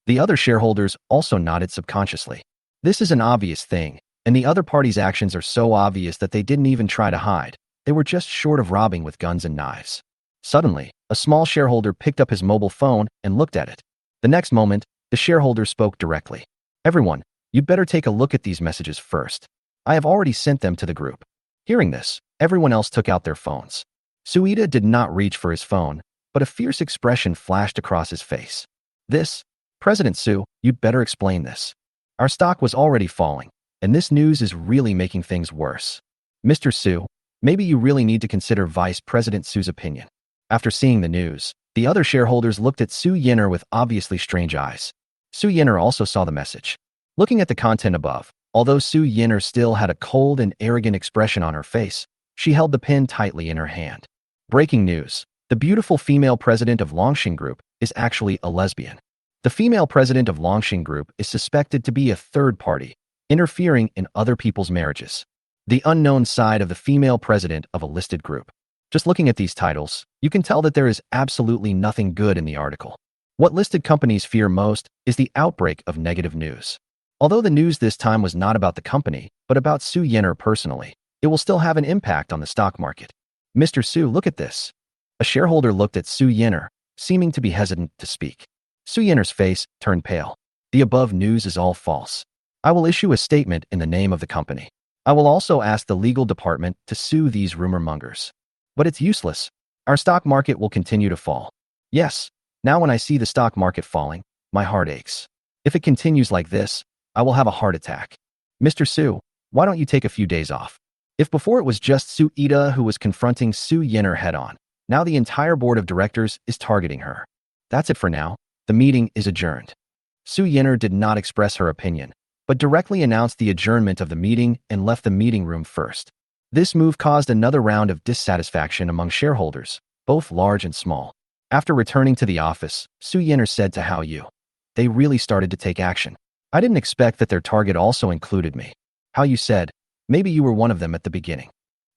The other shareholders also nodded subconsciously. This is an obvious thing, and the other party's actions are so obvious that they didn't even try to hide. They were just short of robbing with guns and knives. Suddenly, a small shareholder picked up his mobile phone and looked at it. The next moment, the shareholder spoke directly. "Everyone, you'd better take a look at these messages first. I have already sent them to the group." Hearing this, everyone else took out their phones. Suida did not reach for his phone, but a fierce expression flashed across his face. "This, President Su, you'd better explain this. Our stock was already falling, and this news is really making things worse. Mr. Su, maybe you really need to consider Vice President Su's opinion." After seeing the news, the other shareholders looked at Su Yinner with obviously strange eyes. Su Yinner also saw the message. Looking at the content above, although Su Yinner still had a cold and arrogant expression on her face, she held the pen tightly in her hand. Breaking news. The beautiful female president of Longxing Group is actually a lesbian. The female president of Longxing Group is suspected to be a third party, interfering in other people's marriages. The unknown side of the female president of a listed group. Just looking at these titles, you can tell that there is absolutely nothing good in the article. What listed companies fear most is the outbreak of negative news. Although the news this time was not about the company, but about Su Yinner personally, it will still have an impact on the stock market. "Mr. Su, look at this." A shareholder looked at Su Yinner, seeming to be hesitant to speak. Su Yinner's face turned pale. "The above news is all false. I will issue a statement in the name of the company. I will also ask the legal department to sue these rumor mongers. But it's useless. Our stock market will continue to fall. Yes, now when I see the stock market falling, my heart aches. If it continues like this, I will have a heart attack. Mr. Su, why don't you take a few days off?" If before it was just Suida who was confronting Su Yinner head-on, now the entire board of directors is targeting her. That's it for now. The meeting is adjourned. Su Yinner did not express her opinion, but directly announced the adjournment of the meeting and left the meeting room first. This move caused another round of dissatisfaction among shareholders, both large and small. After returning to the office, Su Yinner said to Hao Yu, "They really started to take action. I didn't expect that their target also included me." Hao Yu said, "Maybe you were one of them at the beginning.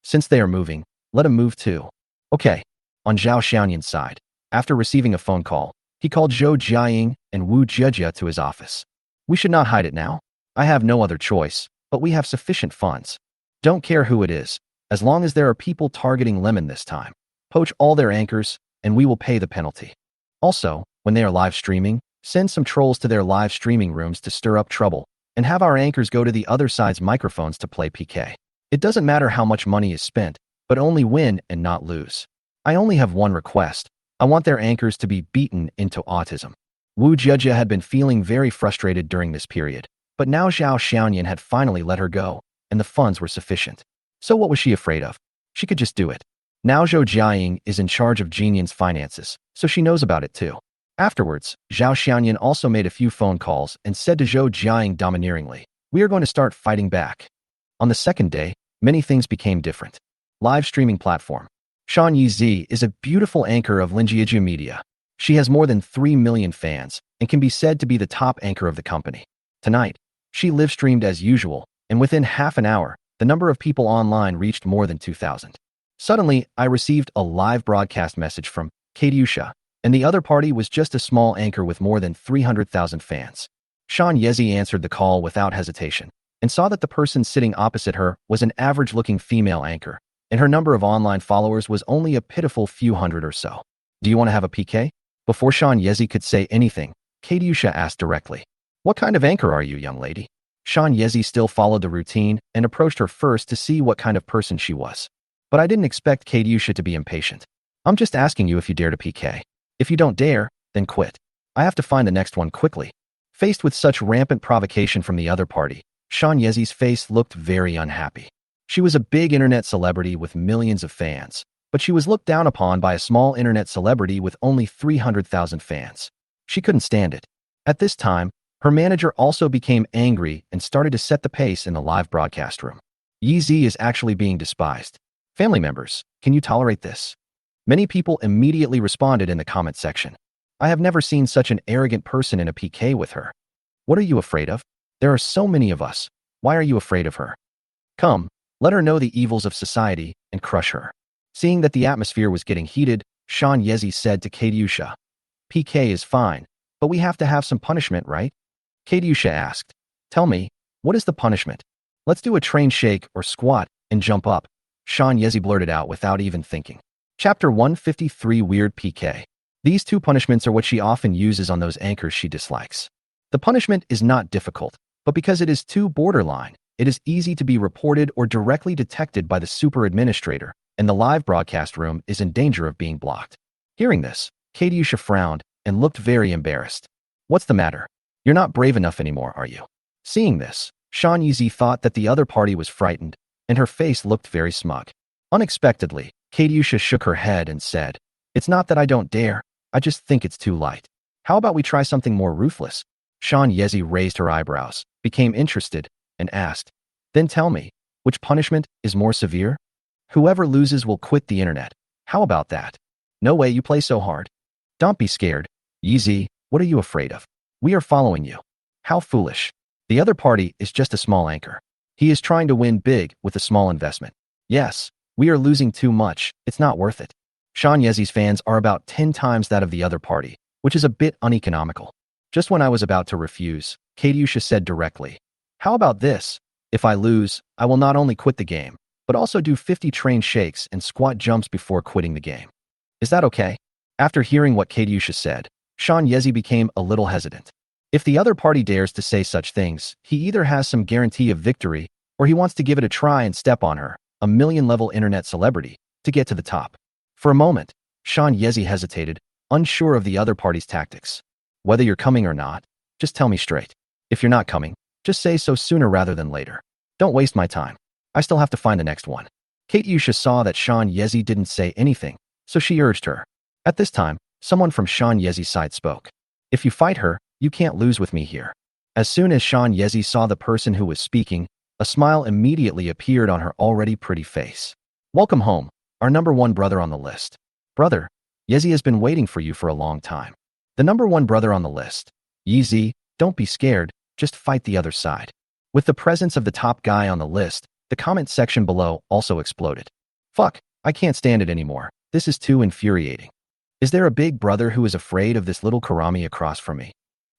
Since they are moving, let them move too." Okay. On Zhao Xiaoyan's side, after receiving a phone call, he called Zhou Jiaying and Wu Jiejia to his office. "We should not hide it now. I have no other choice. but we have sufficient funds. Don't care who it is, as long as there are people targeting Lemon this time. Poach all their anchors, and we will pay the penalty. Also, when they are live streaming, send some trolls to their live streaming rooms to stir up trouble, and have our anchors go to the other side's microphones to play PK. It doesn't matter how much money is spent, but only win and not lose. I only have one request. I want their anchors to be beaten into autism. Wu Jia had been feeling very frustrated during this period, but now Zhao Xiaoyan had finally let her go, and the funds were sufficient. So what was she afraid of? She could just do it. Now Zhou Jiaying is in charge of Jinyan's finances, so she knows about it too. Afterwards, Zhao Xiaoyan also made a few phone calls and said to Zhou Jiaying domineeringly, "We are going to start fighting back." On the second day, many things became different. Live streaming platform. Chen Yijuan is a beautiful anchor of Linjiaju Media. She has more than 3 million fans and can be said to be the top anchor of the company. Tonight, she live streamed as usual, and within half an hour, the number of people online reached more than 2,000. Suddenly, I received a live broadcast message from Katyusha, and the other party was just a small anchor with more than 300,000 fans. Chen Yijuan answered the call without hesitation and saw that the person sitting opposite her was an average-looking female anchor, and her number of online followers was only a pitiful few hundred or so. "Do you want to have a PK?" Before Chen Yijuan could say anything, Katyusha asked directly, "What kind of anchor are you, young lady?" Chen Yijuan still followed the routine and approached her first to see what kind of person she was. But I didn't expect Katyusha to be impatient. "I'm just asking you if you dare to PK. If you don't dare, then quit. I have to find the next one quickly." Faced with such rampant provocation from the other party, Chen Yijuan's face looked very unhappy. She was a big internet celebrity with millions of fans, but she was looked down upon by a small internet celebrity with only 300,000 fans. She couldn't stand it. At this time, her manager also became angry and started to set the pace in the live broadcast room. Yizi is actually being despised. Family members, can you tolerate this? Many people immediately responded in the comment section. I have never seen such an arrogant person in a PK with her. What are you afraid of? There are so many of us. Why are you afraid of her? Come, let her know the evils of society and crush her. Seeing that the atmosphere was getting heated, Chen Yijuan said to Katyusha, "PK is fine, but we have to have some punishment, right?" Katyusha asked, "Tell me, what is the punishment? Let's do a train shake or squat and jump up." Chen Yijuan blurted out without even thinking. Chapter 153 Weird PK. These two punishments are what she often uses on those anchors she dislikes. The punishment is not difficult, but because it is too borderline, it is easy to be reported or directly detected by the super administrator, and the live broadcast room is in danger of being blocked. Hearing this, Katyusha frowned and looked very embarrassed. "What's the matter? You're not brave enough anymore, are you?" Seeing this, Chen Yijuan thought that the other party was frightened, and her face looked very smug. Unexpectedly, Katyusha shook her head and said, "It's not that I don't dare, I just think it's too light. How about we try something more ruthless?" Chen Yijuan raised her eyebrows, became interested, and asked, "Then tell me, which punishment is more severe?" "Whoever loses will quit the internet. How about that?" "No way you play so hard." "Don't be scared. Yizi, what are you afraid of? We are following you." "How foolish. The other party is just a small anchor. He is trying to win big with a small investment. Yes, we are losing too much. It's not worth it." Chen Yijuan's fans are about 10 times that of the other party, which is a bit uneconomical. Just when I was about to refuse, Katyusha said directly, "How about this? If I lose, I will not only quit the game, but also do 50 train shakes and squat jumps before quitting the game. Is that okay?" After hearing what Katyusha said, Chen Yijuan became a little hesitant. If the other party dares to say such things, he either has some guarantee of victory, or he wants to give it a try and step on her, a million-level internet celebrity, to get to the top. For a moment, Chen Yijuan hesitated, unsure of the other party's tactics. "Whether you're coming or not, just tell me straight. If you're not coming, just say so sooner rather than later. Don't waste my time. I still have to find the next one." Katyusha saw that Chen Yijuan didn't say anything, so she urged her. At this time, someone from Chen Yijuan's side spoke. "If you fight her, you can't lose with me here." As soon as Chen Yijuan saw the person who was speaking, a smile immediately appeared on her already pretty face. "Welcome home, our number one brother on the list. Brother, Yizi has been waiting for you for a long time. The number one brother on the list. Yizi, don't be scared, just fight the other side." With the presence of the top guy on the list, the comment section below also exploded. "Fuck, I can't stand it anymore. This is too infuriating. Is there a big brother who is afraid of this little Karami across from me?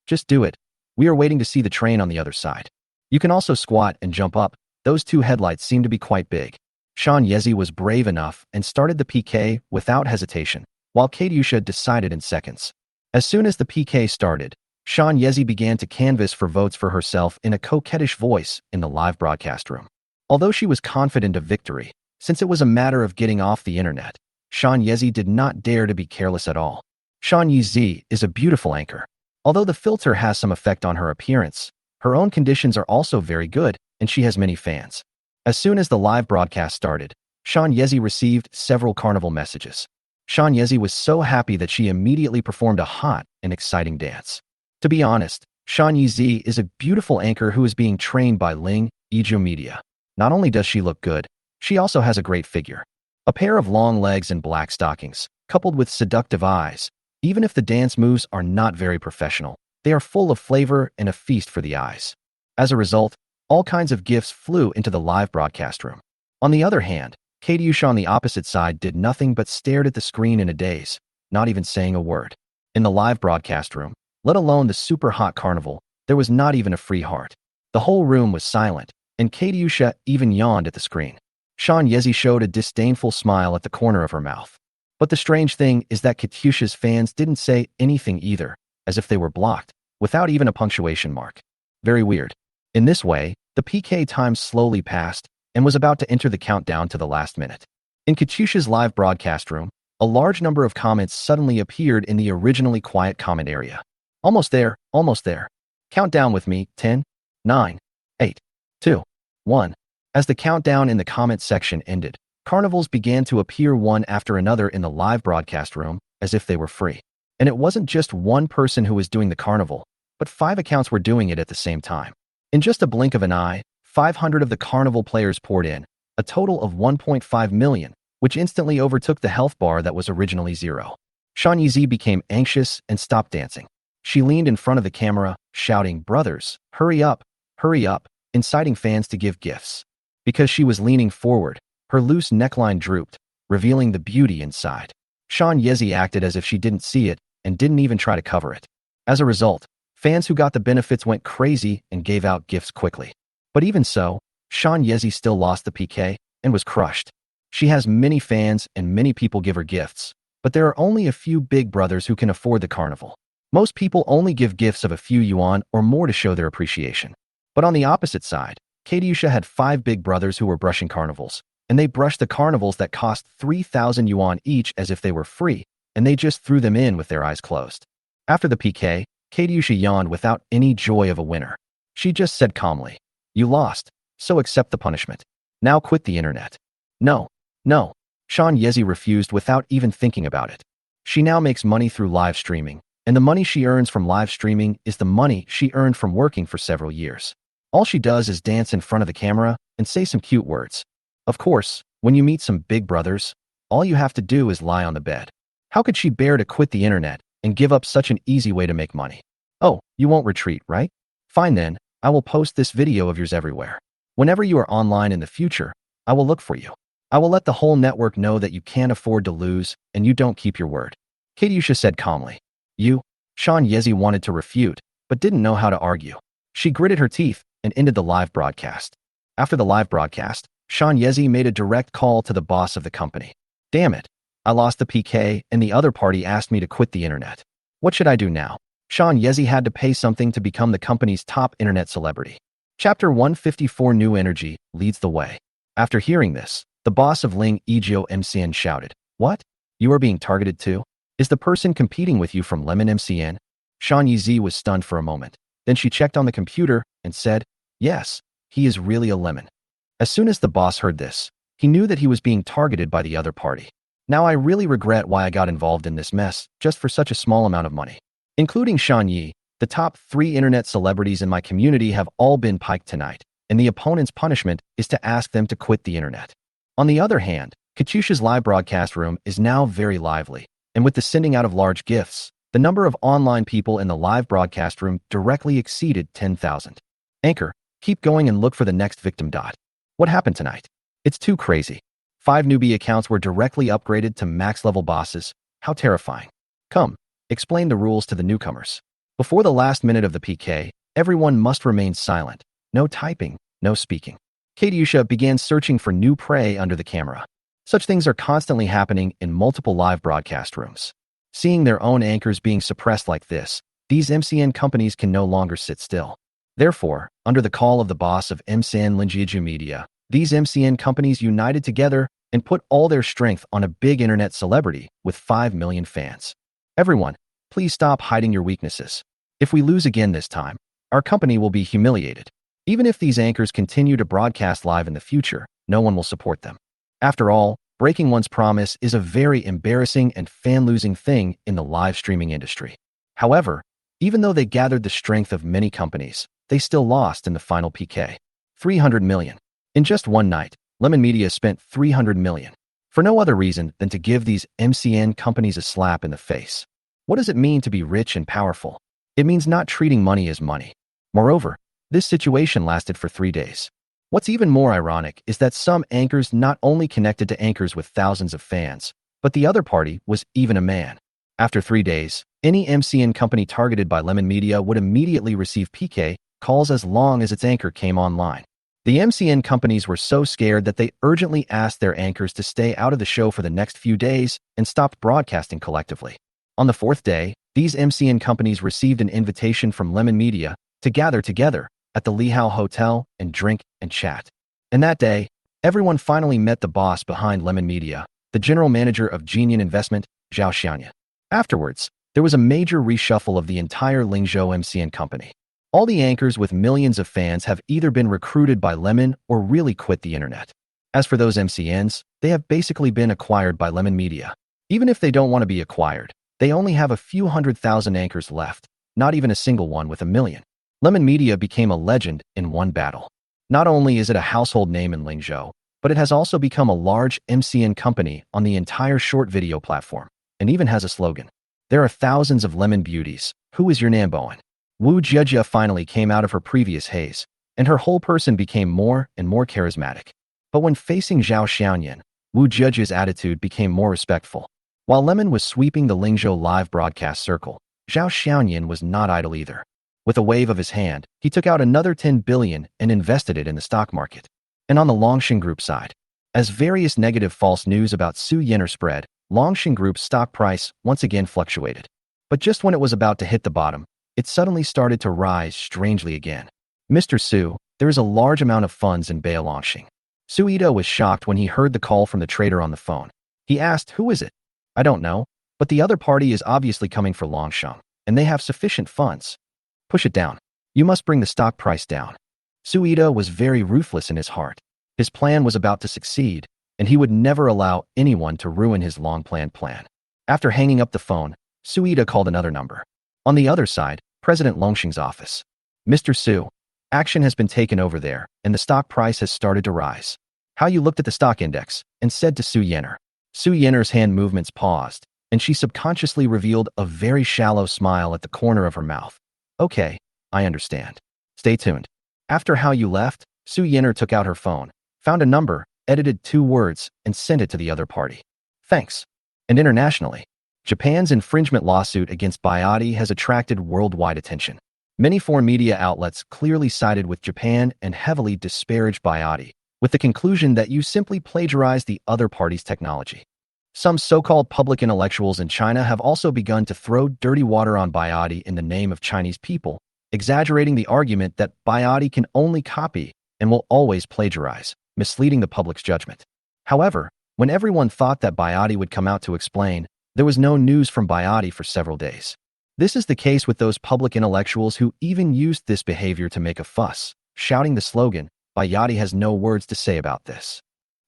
Just do it. We are waiting to see the train on the other side." You can also squat and jump up. Those two headlights seem to be quite big. Chen Yijuan was brave enough and started the PK without hesitation, while Katyusha decided in seconds. As soon as the PK started, Chen Yijuan began to canvass for votes for herself in a coquettish voice in the live broadcast room. Although she was confident of victory, since it was a matter of getting off the internet, Chen Yijuan did not dare to be careless at all. Chen Yijuan is a beautiful anchor. Although the filter has some effect on her appearance, her own conditions are also very good, and she has many fans. As soon as the live broadcast started, Chen Yijuan received several carnival messages. Chen Yijuan was so happy that she immediately performed a hot and exciting dance. To be honest, Chen Yijuan is a beautiful anchor who is being trained by Ling Yijuan Media. Not only does she look good, she also has a great figure. A pair of long legs and black stockings, coupled with seductive eyes. Even if the dance moves are not very professional, they are full of flavor and a feast for the eyes. As a result, all kinds of gifts flew into the live broadcast room. On the other hand, Katyusha on the opposite side did nothing but stared at the screen in a daze, not even saying a word. In the live broadcast room, let alone the super hot carnival, there was not even a free heart. The whole room was silent, and Katyusha even yawned at the screen. Chen Yijuan showed a disdainful smile at the corner of her mouth. But the strange thing is that Katyusha's fans didn't say anything either, as if they were blocked, without even a punctuation mark. Very weird. In this way, the PK time slowly passed and was about to enter the countdown to the last minute. In Katyusha's live broadcast room, a large number of comments suddenly appeared in the originally quiet comment area. Almost there, almost there. Count down with me, 10, 9, 8, 2, 1. As the countdown in the comment section ended, carnivals began to appear one after another in the live broadcast room, as if they were free. And it wasn't just one person who was doing the carnival, but 5 accounts were doing it at the same time. In just a blink of an eye, 500 of the carnival players poured in, a total of 1.5 million, which instantly overtook the health bar that was originally 0. Chen Yijuan became anxious and stopped dancing. She leaned in front of the camera, shouting, "Brothers, hurry up, inciting fans to give gifts. Because she was leaning forward, her loose neckline drooped, revealing the beauty inside. Chen Yijuan acted as if she didn't see it and didn't even try to cover it. As a result, fans who got the benefits went crazy and gave out gifts quickly. But even so, Chen Yijuan still lost the PK and was crushed. She has many fans and many people give her gifts, but there are only a few big brothers who can afford the carnival. Most people only give gifts of a few yuan or more to show their appreciation. But on the opposite side, Katyusha had 5 big brothers who were brushing carnivals, and they brushed the carnivals that cost 3,000 yuan each as if they were free, and they just threw them in with their eyes closed. After the PK, Katyusha yawned without any joy of a winner. She just said calmly, "You lost, so accept the punishment. Now quit the internet." No. Chen Yijuan refused without even thinking about it. She now makes money through live streaming, and the money she earns from live streaming is the money she earned from working for several years. All she does is dance in front of the camera and say some cute words. Of course, when you meet some big brothers, all you have to do is lie on the bed. How could she bear to quit the internet and give up such an easy way to make money? Oh, you won't retreat, right? Fine then, I will post this video of yours everywhere. Whenever you are online in the future, I will look for you. I will let the whole network know that you can't afford to lose and you don't keep your word. Katyusha said calmly. Chen Yijuan wanted to refute, but didn't know how to argue. She gritted her teeth and ended the live broadcast. After the live broadcast, Chen Yijuan made a direct call to the boss of the company. Damn it, I lost the PK and the other party asked me to quit the internet. What should I do now? Chen Yijuan had to pay something to become the company's top internet celebrity. Chapter 154 New Energy leads the way. After hearing this, the boss of Ling Yijuan MCN shouted, "What? You are being targeted too? Is the person competing with you from Lemon MCN?" Chen Yijuan was stunned for a moment. Then she checked on the computer and said, "Yes, he is really a lemon." As soon as the boss heard this, he knew that he was being targeted by the other party. Now I really regret why I got involved in this mess just for such a small amount of money. Including Chen Yijuan, the top 3 internet celebrities in my community have all been piked tonight, and the opponent's punishment is to ask them to quit the internet. On the other hand, Katyusha's live broadcast room is now very lively, and with the sending out of large gifts, the number of online people in the live broadcast room directly exceeded 10,000. Anchor, keep going and look for the next victim. What happened tonight? It's too crazy. 5 newbie accounts were directly upgraded to max-level bosses. How terrifying. Come, explain the rules to the newcomers. Before the last minute of the PK, everyone must remain silent. No typing, no speaking. Katyusha began searching for new prey under the camera. Such things are constantly happening in multiple live broadcast rooms. Seeing their own anchors being suppressed like this, these MCN companies can no longer sit still. Therefore, under the call of the boss of MCN Linjiaju Media, these MCN companies united together and put all their strength on a big internet celebrity with 5 million fans. Everyone, please stop hiding your weaknesses. If we lose again this time, our company will be humiliated. Even if these anchors continue to broadcast live in the future, no one will support them. After all, breaking one's promise is a very embarrassing and fan-losing thing in the live streaming industry. However, even though they gathered the strength of many companies, they still lost in the final PK. 300 million. In just one night, Lemon Media spent 300 million. For no other reason than to give these MCN companies a slap in the face. What does it mean to be rich and powerful? It means not treating money as money. Moreover, this situation lasted for 3 days. What's even more ironic is that some anchors not only connected to anchors with thousands of fans, but the other party was even a man. After 3 days, any MCN company targeted by Lemon Media would immediately receive PK calls as long as its anchor came online. The MCN companies were so scared that they urgently asked their anchors to stay out of the show for the next few days and stopped broadcasting collectively. On the 4th day, these MCN companies received an invitation from Lemon Media to gather together at the Lihao Hotel and drink and chat. And that day, everyone finally met the boss behind Lemon Media, the general manager of Jian Investment, Zhao Xianyan. Afterwards, there was a major reshuffle of the entire Lingzhou MCN company. All the anchors with millions of fans have either been recruited by Lemon or really quit the internet. As for those MCNs, they have basically been acquired by Lemon Media. Even if they don't want to be acquired, they only have a few 100,000 anchors left, not even a single one with 1 million. Lemon Media became a legend in one battle. Not only is it a household name in Lingzhou, but it has also become a large MCN company on the entire short video platform, and even has a slogan. There are thousands of lemon beauties. Who is your Namboan? Wu Jiejia finally came out of her previous haze, and her whole person became more and more charismatic. But when facing Zhao Xiaoyan, Wu Jiejia's attitude became more respectful. While Lemon was sweeping the Lingzhou live broadcast circle, Zhao Xiaoyan was not idle either. With a wave of his hand, he took out another 10 billion and invested it in the stock market. And on the Longxing Group side, as various negative false news about Su Yian spread, Longxing Group's stock price once again fluctuated. But just when it was about to hit the bottom, it suddenly started to rise strangely again. Mr. Su, there is a large amount of funds in Bei Longxing. Su Ito was shocked when he heard the call from the trader on the phone. He asked, who is it? I don't know, but the other party is obviously coming for Longsheng, and they have sufficient funds. Push it down. You must bring the stock price down. Su Ito was very ruthless in his heart. His plan was about to succeed, and he would never allow anyone to ruin his long-planned plan. After hanging up the phone, Su Ito called another number. On the other side, President Longxing's office. Mr. Su, action has been taken over there, and the stock price has started to rise. How you looked at the stock index and said to Su Yener. Su Yener's hand movements paused, and she subconsciously revealed a very shallow smile at the corner of her mouth. Okay, I understand. Stay tuned. After how you left, Su Yener took out her phone, found a number, edited 2 words, and sent it to the other party. Thanks. And internationally, Japan's infringement lawsuit against Biotti has attracted worldwide attention. Many foreign media outlets clearly sided with Japan and heavily disparaged Biotti, with the conclusion that you simply plagiarized the other party's technology. Some so-called public intellectuals in China have also begun to throw dirty water on Biotti in the name of Chinese people, exaggerating the argument that Biotti can only copy and will always plagiarize, misleading the public's judgment. However, when everyone thought that Biotti would come out to explain, there was no news from Biotti for several days. This is the case with those public intellectuals who even used this behavior to make a fuss, shouting the slogan, Biotti has no words to say about this.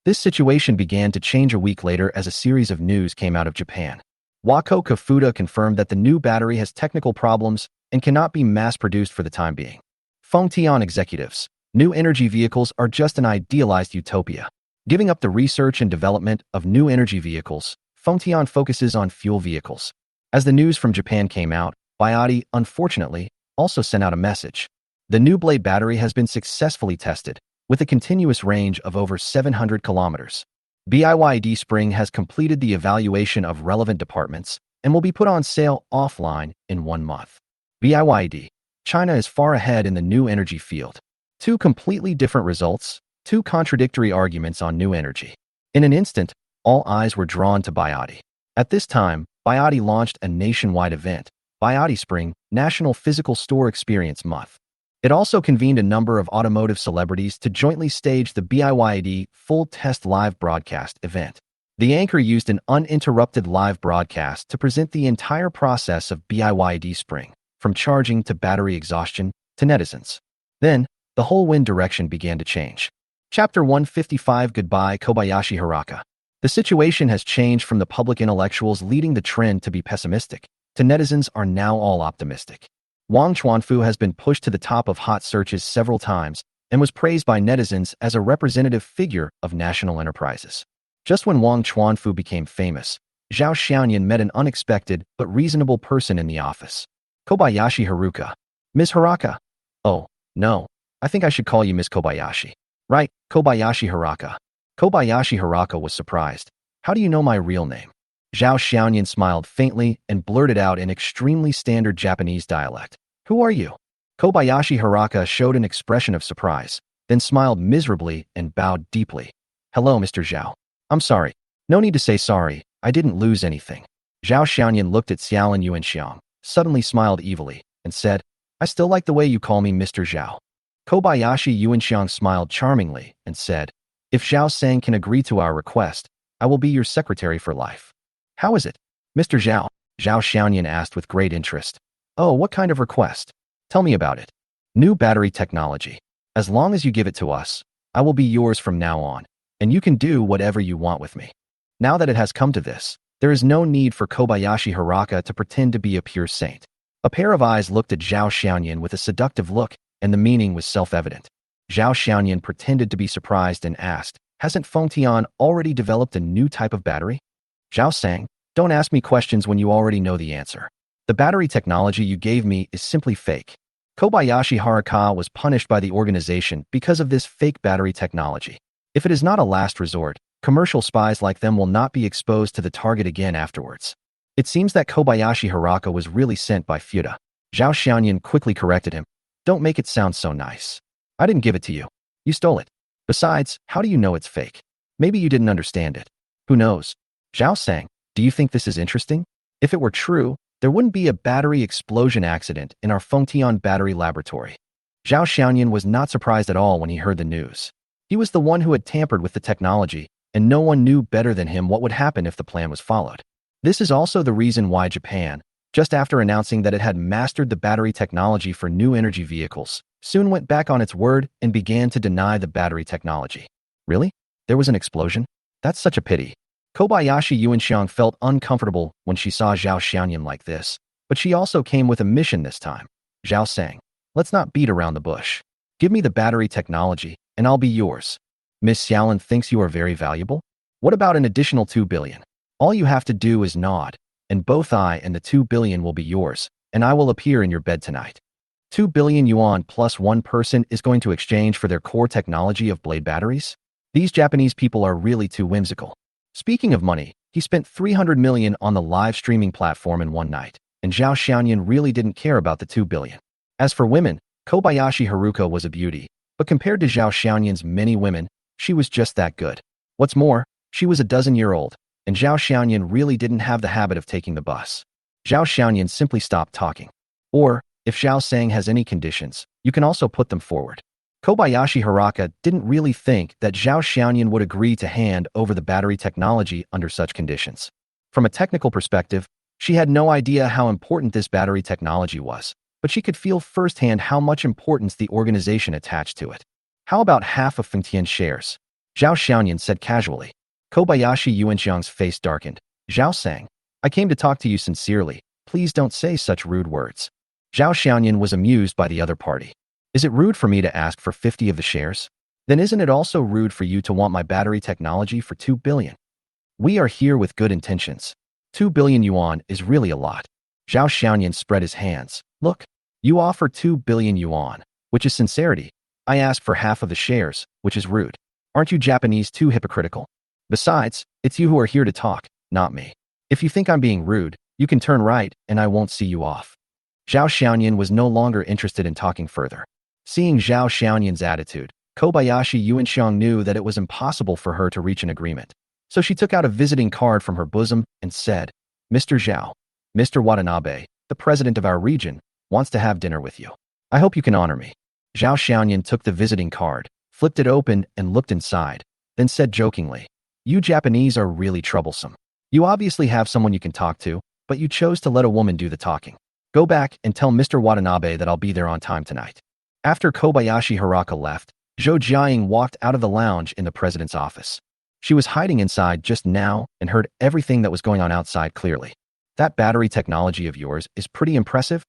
This situation began to change a week later as a series of news came out of Japan. Wako Kafuda confirmed that the new battery has technical problems and cannot be mass-produced for the time being. Fengtian executives, new energy vehicles are just an idealized utopia. Giving up the research and development of new energy vehicles, Fengtian focuses on fuel vehicles. As the news from Japan came out, Biotti, unfortunately, also sent out a message. The new blade battery has been successfully tested, with a continuous range of over 700 kilometers. BYD Spring has completed the evaluation of relevant departments and will be put on sale offline in 1 month. BYD, China is far ahead in the new energy field. Two completely different results, two contradictory arguments on new energy. In an instant, all eyes were drawn to Biotti. At this time, Biotti launched a nationwide event, Biotti Spring National Physical Store Experience Month. It also convened a number of automotive celebrities to jointly stage the BYD Full Test Live Broadcast event. The anchor used an uninterrupted live broadcast to present the entire process of BYD Spring, from charging to battery exhaustion to netizens. Then, the whole wind direction began to change. Chapter 155 Goodbye Kobayashi Haraka. The situation has changed from the public intellectuals leading the trend to be pessimistic, to netizens are now all optimistic. Wang Chuanfu has been pushed to the top of hot searches several times and was praised by netizens as a representative figure of national enterprises. Just when Wang Chuanfu became famous, Zhao Xiaoyan met an unexpected but reasonable person in the office. Kobayashi Haruka. Ms. Haraka. Oh, no. I think I should call you Miss Kobayashi. Right, Kobayashi Haraka. Kobayashi Haraka was surprised. How do you know my real name? Zhao Xiaoyan smiled faintly and blurted out in extremely standard Japanese dialect. Who are you? Kobayashi Haraka showed an expression of surprise, then smiled miserably and bowed deeply. Hello, Mr. Zhao. I'm sorry. No need to say sorry. I didn't lose anything. Zhao Xiaoyan looked at Xiaolin Yuanxiang, suddenly smiled evilly, and said, I still like the way you call me Mr. Zhao. Kobayashi Yuanxiang smiled charmingly and said, if Zhao Sang can agree to our request, I will be your secretary for life. How is it, Mr. Zhao? Zhao Xiaoyan asked with great interest. Oh, what kind of request? Tell me about it. New battery technology. As long as you give it to us, I will be yours from now on, and you can do whatever you want with me. Now that it has come to this, there is no need for Kobayashi Haraka to pretend to be a pure saint. A pair of eyes looked at Zhao Xiaoyan with a seductive look, and the meaning was self-evident. Zhao Xiaoyan pretended to be surprised and asked, hasn't Fengtian already developed a new type of battery? Zhao Sang, don't ask me questions when you already know the answer. The battery technology you gave me is simply fake. Kobayashi Haraka was punished by the organization because of this fake battery technology. If it is not a last resort, commercial spies like them will not be exposed to the target again afterwards. It seems that Kobayashi Haraka was really sent by Fuda. Zhao Xiaoyan quickly corrected him. Don't make it sound so nice. I didn't give it to you. You stole it. Besides, how do you know it's fake? Maybe you didn't understand it. Who knows? Zhao Sang, do you think this is interesting? If it were true, there wouldn't be a battery explosion accident in our Fengtian battery laboratory. Zhao Xiaoyan was not surprised at all when he heard the news. He was the one who had tampered with the technology, and no one knew better than him what would happen if the plan was followed. This is also the reason why Japan, just after announcing that it had mastered the battery technology for new energy vehicles, soon went back on its word and began to deny the battery technology. Really? There was an explosion? That's such a pity. Kobayashi Yuanxiang felt uncomfortable when she saw Zhao Xiaoyan like this, but she also came with a mission this time. Zhao Sang, let's not beat around the bush. Give me the battery technology, and I'll be yours. Miss Xiaolin thinks you are very valuable? What about an additional 2 billion? All you have to do is nod, and both I and the 2 billion will be yours, and I will appear in your bed tonight. 2 billion yuan plus one person is going to exchange for their core technology of blade batteries? These Japanese people are really too whimsical. Speaking of money, he spent 300 million on the live streaming platform in one night, and Zhao Xiaoyan really didn't care about the 2 billion. As for women, Kobayashi Haruka was a beauty, but compared to Zhao Xiaoyan's many women, she was just that good. What's more, she was a dozen-year-old, and Zhao Xiaoyan really didn't have the habit of taking the bus. Zhao Xiaoyan simply stopped talking. Or, if Zhao Sang has any conditions, you can also put them forward. Kobayashi Haraka didn't really think that Zhao Xiaoyan would agree to hand over the battery technology under such conditions. From a technical perspective, she had no idea how important this battery technology was, but she could feel firsthand how much importance the organization attached to it. How about half of Fengtian shares? Zhao Xiaoyan said casually. Kobayashi Yuanxiang's face darkened. Zhao Sang, I came to talk to you sincerely. Please don't say such rude words. Zhao Xiaoyan was amused by the other party. Is it rude for me to ask for 50 of the shares? Then isn't it also rude for you to want my battery technology for 2 billion? We are here with good intentions. 2 billion yuan is really a lot. Zhao Xiaoyan spread his hands. Look, you offer 2 billion yuan, which is sincerity. I ask for half of the shares, which is rude. Aren't you Japanese too hypocritical? Besides, it's you who are here to talk, not me. If you think I'm being rude, you can turn right and I won't see you off. Zhao Xiaoyan was no longer interested in talking further. Seeing Zhao Xiaoyan's attitude, Kobayashi Yuanxiang knew that it was impossible for her to reach an agreement. So she took out a visiting card from her bosom and said, Mr. Zhao, Mr. Watanabe, the president of our region, wants to have dinner with you. I hope you can honor me. Zhao Xiaoyan took the visiting card, flipped it open, and looked inside, then said jokingly, You Japanese are really troublesome. You obviously have someone you can talk to, but you chose to let a woman do the talking. Go back and tell Mr. Watanabe that I'll be there on time tonight. After Kobayashi Haraka left, Zhou Jiaying walked out of the lounge in the president's office. She was hiding inside just now and heard everything that was going on outside clearly. That battery technology of yours is pretty impressive.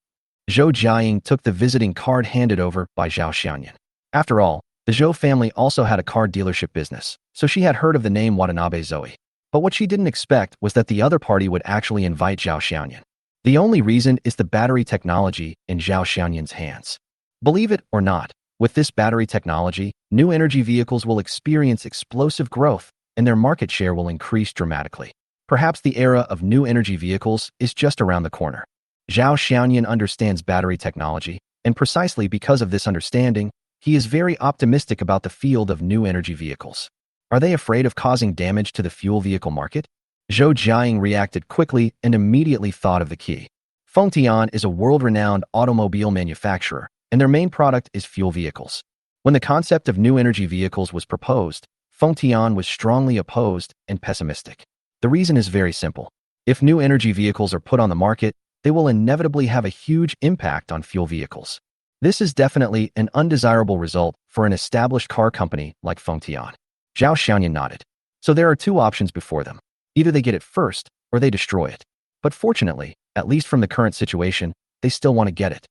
Zhou Jiaying took the visiting card handed over by Zhao Xiaoyan. After all, the Zhou family also had a car dealership business, so she had heard of the name Watanabe Zoe. But what she didn't expect was that the other party would actually invite Zhao Xiaoyan. The only reason is the battery technology in Zhao Xiaoyan's hands. Believe it or not, with this battery technology, new energy vehicles will experience explosive growth, and their market share will increase dramatically. Perhaps the era of new energy vehicles is just around the corner. Zhao Xiaoyan understands battery technology, and precisely because of this understanding, he is very optimistic about the field of new energy vehicles. Are they afraid of causing damage to the fuel vehicle market? Zhou Jiaying reacted quickly and immediately thought of the key. Fengtian is a world-renowned automobile manufacturer, and their main product is fuel vehicles. When the concept of new energy vehicles was proposed, Fengtian was strongly opposed and pessimistic. The reason is very simple. If new energy vehicles are put on the market, they will inevitably have a huge impact on fuel vehicles. This is definitely an undesirable result for an established car company like Fengtian. Zhao Xiaoyan nodded. So there are two options before them. Either they get it first, or they destroy it. But fortunately, at least from the current situation, they still want to get it.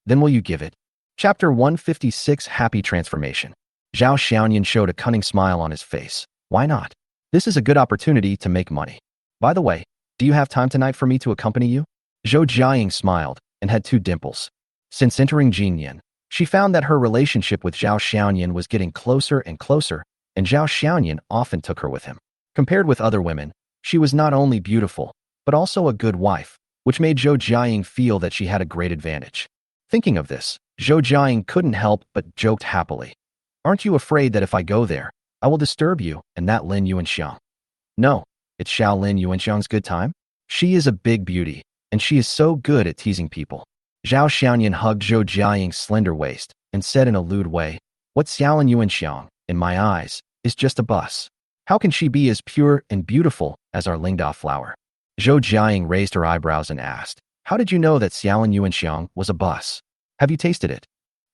Then will you give it? Chapter 156 Happy Transformation. Zhao Xiaoyan showed a cunning smile on his face. Why not? This is a good opportunity to make money. By the way, do you have time tonight for me to accompany you? Zhou Jiaying smiled and had two dimples. Since entering Jingyan, she found that her relationship with Zhao Xiaoyan was getting closer and closer, and Zhao Xiaoyan often took her with him. Compared with other women, she was not only beautiful, but also a good wife, which made Zhou Jiaying feel that she had a great advantage. Thinking of this, Zhou Jiaying couldn't help but joked happily. Aren't you afraid that if I go there, I will disturb you and that Lin Yuanxiang? No, it's Xiao Lin Yuanxiang's good time. She is a big beauty, and she is so good at teasing people. Zhao Xiaoyan hugged Zhou Jiaying's slender waist and said in a lewd way, What Xiao Lin Yuanxiang, in my eyes, is just a bus. How can she be as pure and beautiful as our Lingda flower? Zhou Jiaying raised her eyebrows and asked, How did you know that Xiao Lin Yuanxiang was a bus? Have you tasted it?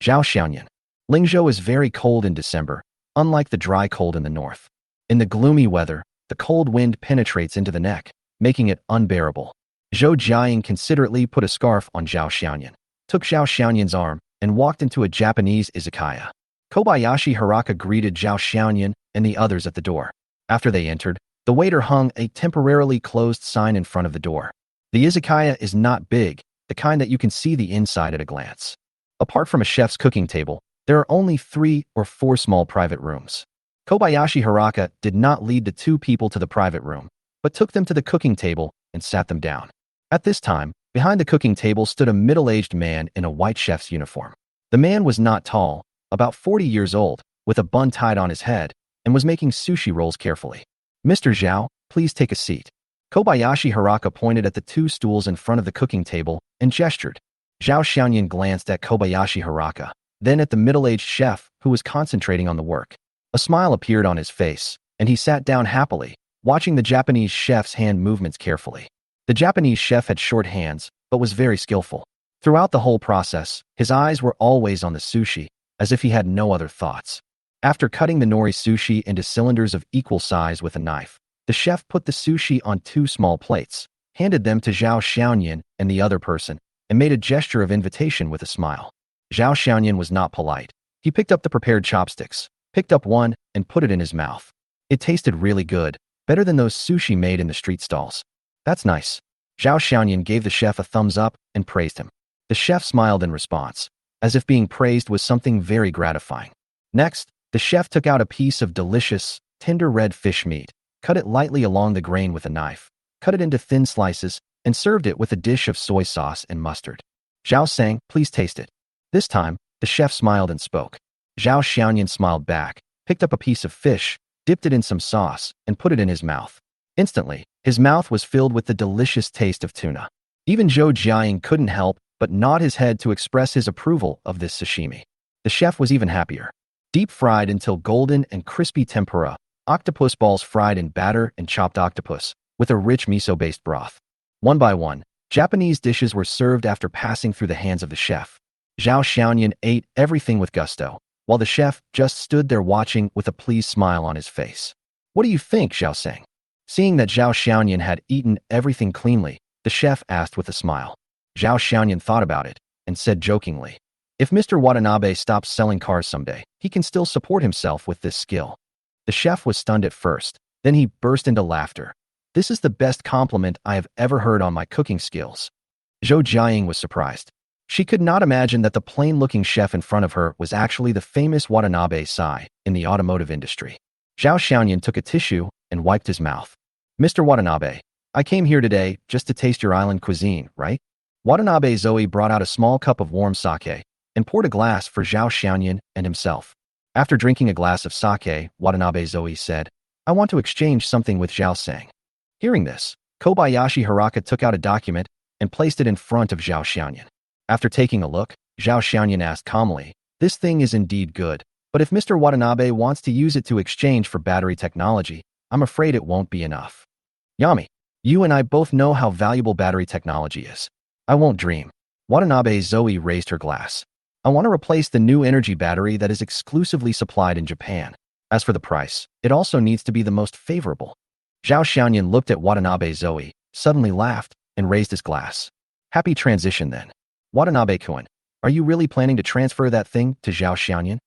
Zhao Xiaoyan. Lingzhou is very cold in December, unlike the dry cold in the north. In the gloomy weather, the cold wind penetrates into the neck, making it unbearable. Zhou Jiaying considerately put a scarf on Zhao Xiaoyan, took Zhao Xiaoyan's arm, and walked into a Japanese izakaya. Kobayashi Haraka greeted Zhao Xiaoyan and the others at the door. After they entered, the waiter hung a temporarily closed sign in front of the door. The izakaya is not big, the kind that you can see the inside at a glance. Apart from a chef's cooking table, there are only 3 or 4 small private rooms. Kobayashi Haraka did not lead the 2 people to the private room, but took them to the cooking table and sat them down. At this time, behind the cooking table stood a middle-aged man in a white chef's uniform. The man was not tall, about 40 years old, with a bun tied on his head, and was making sushi rolls carefully. Mr. Zhao, please take a seat. Kobayashi Haraka pointed at the 2 stools in front of the cooking table and gestured. Zhao Xiaoyan glanced at Kobayashi Haraka, then at the middle-aged chef who was concentrating on the work. A smile appeared on his face, and he sat down happily, watching the Japanese chef's hand movements carefully. The Japanese chef had short hands, but was very skillful. Throughout the whole process, his eyes were always on the sushi, as if he had no other thoughts. After cutting the nori sushi into cylinders of equal size with a knife, the chef put the sushi on 2 small plates, handed them to Zhao Xiaoyan and the other person, and made a gesture of invitation with a smile. Zhao Xiaoyan was not polite. He picked up the prepared chopsticks, picked up one, and put it in his mouth. It tasted really good, better than those sushi made in the street stalls. That's nice. Zhao Xiaoyan gave the chef a thumbs up and praised him. The chef smiled in response, as if being praised was something very gratifying. Next, the chef took out a piece of delicious, tender red fish meat, cut it lightly along the grain with a knife, cut it into thin slices, and served it with a dish of soy sauce and mustard. Zhao sang, please taste it. This time, The chef smiled and spoke. Zhao Xiaoyan smiled back, picked up a piece of fish, dipped it in some sauce, and put it in his mouth. Instantly, his mouth was filled with the delicious taste of tuna. Even Zhou Jiaying couldn't help but nod his head to express his approval of this sashimi. The chef was even happier. Deep fried until golden and crispy tempura, octopus balls fried in batter and chopped octopus, with a rich miso-based broth. One by one, Japanese dishes were served after passing through the hands of the chef. Zhao Xiaoyan ate everything with gusto, while the chef just stood there watching with a pleased smile on his face. What do you think, Zhao sang? Seeing that Zhao Xiaoyan had eaten everything cleanly, the chef asked with a smile. Zhao Xiaoyan thought about it and said jokingly, if Mr. Watanabe stops selling cars someday, he can still support himself with this skill. The chef was stunned at first, then he burst into laughter. This is the best compliment I have ever heard on my cooking skills. Zhou Jiaying was surprised. She could not imagine that the plain-looking chef in front of her was actually the famous Watanabe-sai in the automotive industry. Zhao Xiaoyan took a tissue and wiped his mouth. Mr. Watanabe, I came here today just to taste your island cuisine, right? Watanabe Zoe brought out a small cup of warm sake and poured a glass for Zhao Xiaoyan and himself. After drinking a glass of sake, Watanabe Zoe said, I want to exchange something with Zhao Sang. Hearing this, Kobayashi Haraka took out a document and placed it in front of Zhao Xiaoyan. After taking a look, Zhao Xiaoyan asked calmly, this thing is indeed good, but if Mr. Watanabe wants to use it to exchange for battery technology, I'm afraid it won't be enough. Yami, you and I both know how valuable battery technology is. I won't dream. Watanabe Zoe raised her glass. I want to replace the new energy battery that is exclusively supplied in Japan. As for the price, it also needs to be the most favorable. Zhao Xiaoyan looked at Watanabe Zoe, suddenly laughed, and raised his glass. Happy transition then. Watanabe-kun, are you really planning to transfer that thing to Zhao Xiaoyan?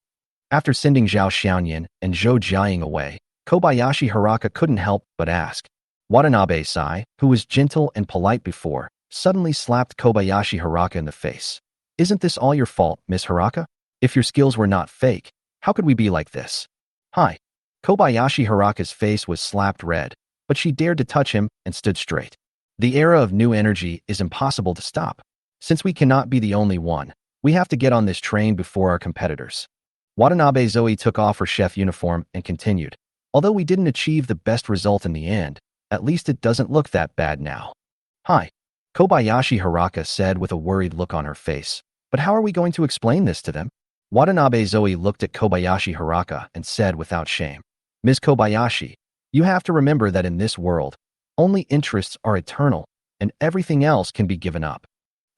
After sending Zhao Xiaoyan and Zhou Jiaying away, Kobayashi Haraka couldn't help but ask. Watanabe-sai, who was gentle and polite before, suddenly slapped Kobayashi Haraka in the face. Isn't this all your fault, Miss Haraka? If your skills were not fake, how could we be like this? Hi. Kobayashi Haraka's face was slapped red, but she dared to touch him and stood straight. The era of new energy is impossible to stop. Since we cannot be the only one, we have to get on this train before our competitors. Watanabe Zoe took off her chef uniform and continued. Although we didn't achieve the best result in the end, at least it doesn't look that bad now. Hi. Kobayashi Haraka said with a worried look on her face. But how are we going to explain this to them? Watanabe Zoe looked at Kobayashi Haraka and said without shame, Ms. Kobayashi, you have to remember that in this world, only interests are eternal, and everything else can be given up.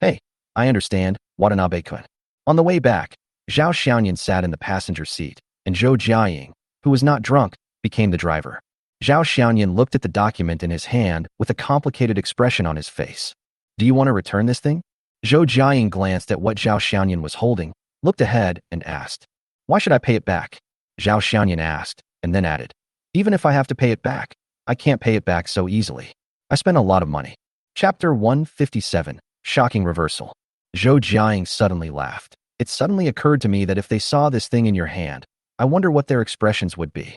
Hey, I understand, Watanabe-kun. On the way back, Zhao Xiaoyan sat in the passenger seat, and Zhou Jiaying, who was not drunk, became the driver. Zhao Xiaoyan looked at the document in his hand with a complicated expression on his face. Do you want to return this thing? Zhou Jiaying glanced at what Zhao Xiaoyan was holding, looked ahead, and asked. Why should I pay it back? Zhao Xiaoyan asked, and then added. Even if I have to pay it back, I can't pay it back so easily. I spent a lot of money. Chapter 157, Shocking Reversal. Zhou Jiaying suddenly laughed. It suddenly occurred to me that if they saw this thing in your hand, I wonder what their expressions would be.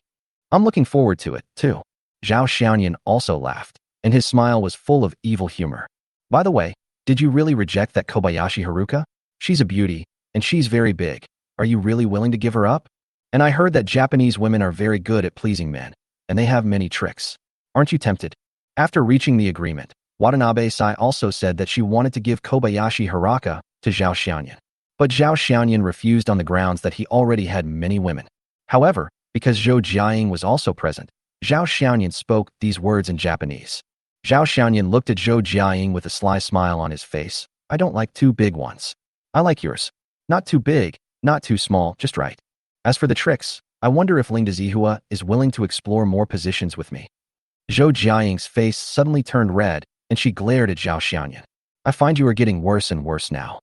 I'm looking forward to it, too. Zhao Xiaoyan also laughed, and his smile was full of evil humor. By the way, did you really reject that Kobayashi Haruka? She's a beauty, and she's very big. Are you really willing to give her up? And I heard that Japanese women are very good at pleasing men, and they have many tricks. Aren't you tempted? After reaching the agreement, Watanabe-sai also said that she wanted to give Kobayashi Haraka to Zhao Xiaoyan. But Zhao Xiaoyan refused on the grounds that he already had many women. However, because Zhou Jiaying was also present, Zhao Xiaoyan spoke these words in Japanese. Zhao Xiaoyan looked at Zhou Jiaying with a sly smile on his face. I don't like too big ones. I like yours. Not too big, not too small, just right. As for the tricks, I wonder if Ling Dezihua is willing to explore more positions with me. Zhou Jiaying's face suddenly turned red, and she glared at Zhao Xiaoyan. I find you are getting worse and worse now.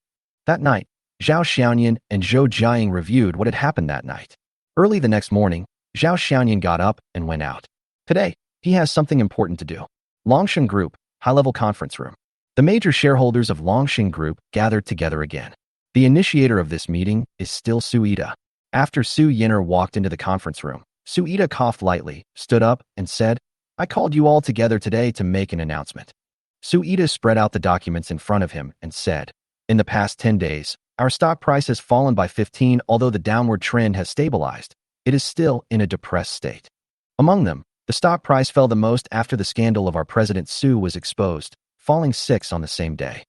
That night, Zhao Xiaoyan and Zhou Jiaying reviewed what had happened that night. Early the next morning, Zhao Xiaoyan got up and went out. Today, he has something important to do. Longshan Group, high-level conference room. The major shareholders of Longshan Group gathered together again. The initiator of this meeting is still Suida. After Su Yinner walked into the conference room, Suida coughed lightly, stood up, and said, I called you all together today to make an announcement. Suida spread out the documents in front of him and said, in the past 10 days, Our stock price has fallen by 15, although the downward trend has stabilized. It is still in a depressed state. Among them, the stock price fell the most after the scandal of our President Su was exposed, falling 6 on the same day.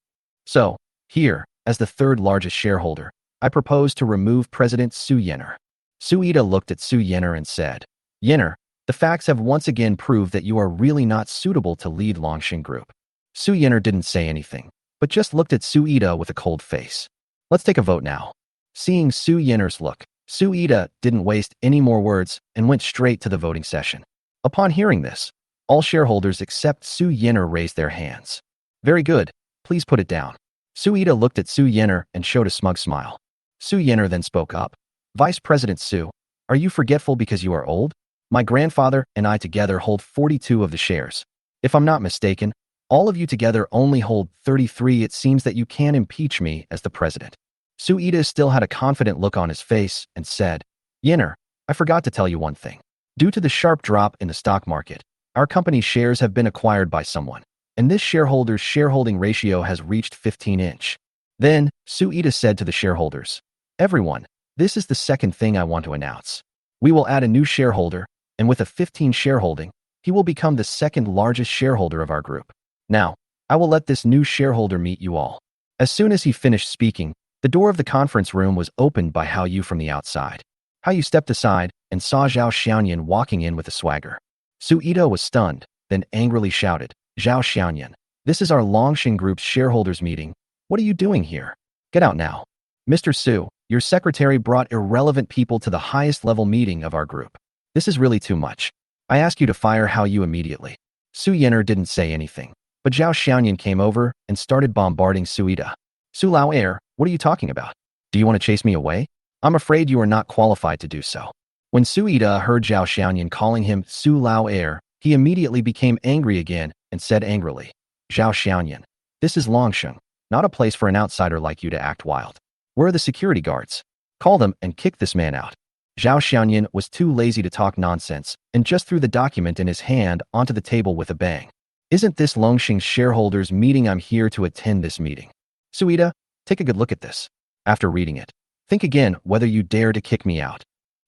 So, here, as the third largest shareholder, I propose to remove President Su Yener. Su-ida looked at Su Yener and said, Yener, the facts have once again proved that you are really not suitable to lead Longxing Group. Su Yener didn't say anything, but just looked at Su-ida with a cold face. Let's take a vote now. Seeing Su Yener's look, Su-ida didn't waste any more words and went straight to the voting session. Upon hearing this, all shareholders except Su Yener raised their hands. Very good, please put it down. Su-ida looked at Su Yener and showed a smug smile. Su Yener then spoke up. Vice President Su, are you forgetful because you are old? My grandfather and I together hold 42 of the shares. If I'm not mistaken, all of you together only hold 33. It seems that you can impeach me as the president. Su-ida still had a confident look on his face and said, Yener, I forgot to tell you one thing. Due to the sharp drop in the stock market, our company's shares have been acquired by someone, and this shareholder's shareholding ratio has reached 15-inch. Then, Su-ida said to the shareholders, Everyone, this is the second thing I want to announce. We will add a new shareholder, and with a 15 shareholding, he will become the second largest shareholder of our group. Now, I will let this new shareholder meet you all. As soon as he finished speaking, the door of the conference room was opened by Hao Yu from the outside. Hao Yu stepped aside and saw Zhao Xiaoyan walking in with a swagger. Su-ida was stunned, then angrily shouted, Zhao Xiaoyan, this is our Longxing Group's shareholders meeting. What are you doing here? Get out now. Mr. Su, your secretary brought irrelevant people to the highest level meeting of our group. This is really too much. I ask you to fire Hao Yu immediately. Su Yener didn't say anything, but Zhao Xiaoyan came over and started bombarding Su-ida. Su Lao Air, what are you talking about? Do you want to chase me away? I'm afraid you are not qualified to do so. When Su-ida heard Zhao Xiaoyan calling him Su Lao Air, he immediately became angry again and said angrily, Zhao Xiaoyan, this is Longxing, not a place for an outsider like you to act wild. Where are the security guards? Call them and kick this man out. Zhao Xiaoyan was too lazy to talk nonsense and just threw the document in his hand onto the table with a bang. Isn't this Longxing's shareholders meeting? I'm here to attend this meeting. Su-ida, take a good look at this. After reading it, think again whether you dare to kick me out.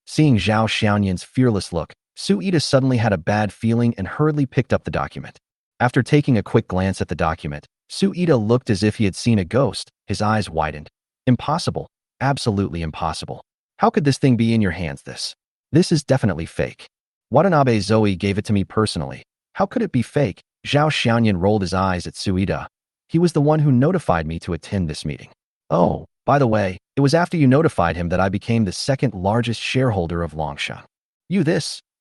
Seeing Zhao Xiaoyan's fearless look, Su-ida suddenly had a bad feeling and hurriedly picked up the document. After taking a quick glance at the document, Su-ida looked as if he had seen a ghost. His eyes widened. Impossible. Absolutely impossible. How could this thing be in your hands? This is definitely fake. Watanabe Zoe gave it to me personally. How could it be fake? Zhao Xiaoyan rolled his eyes at Su-ida. He was the one who notified me to attend this meeting. Oh, by the way, it was after you notified him that I became the second largest shareholder of Longxing.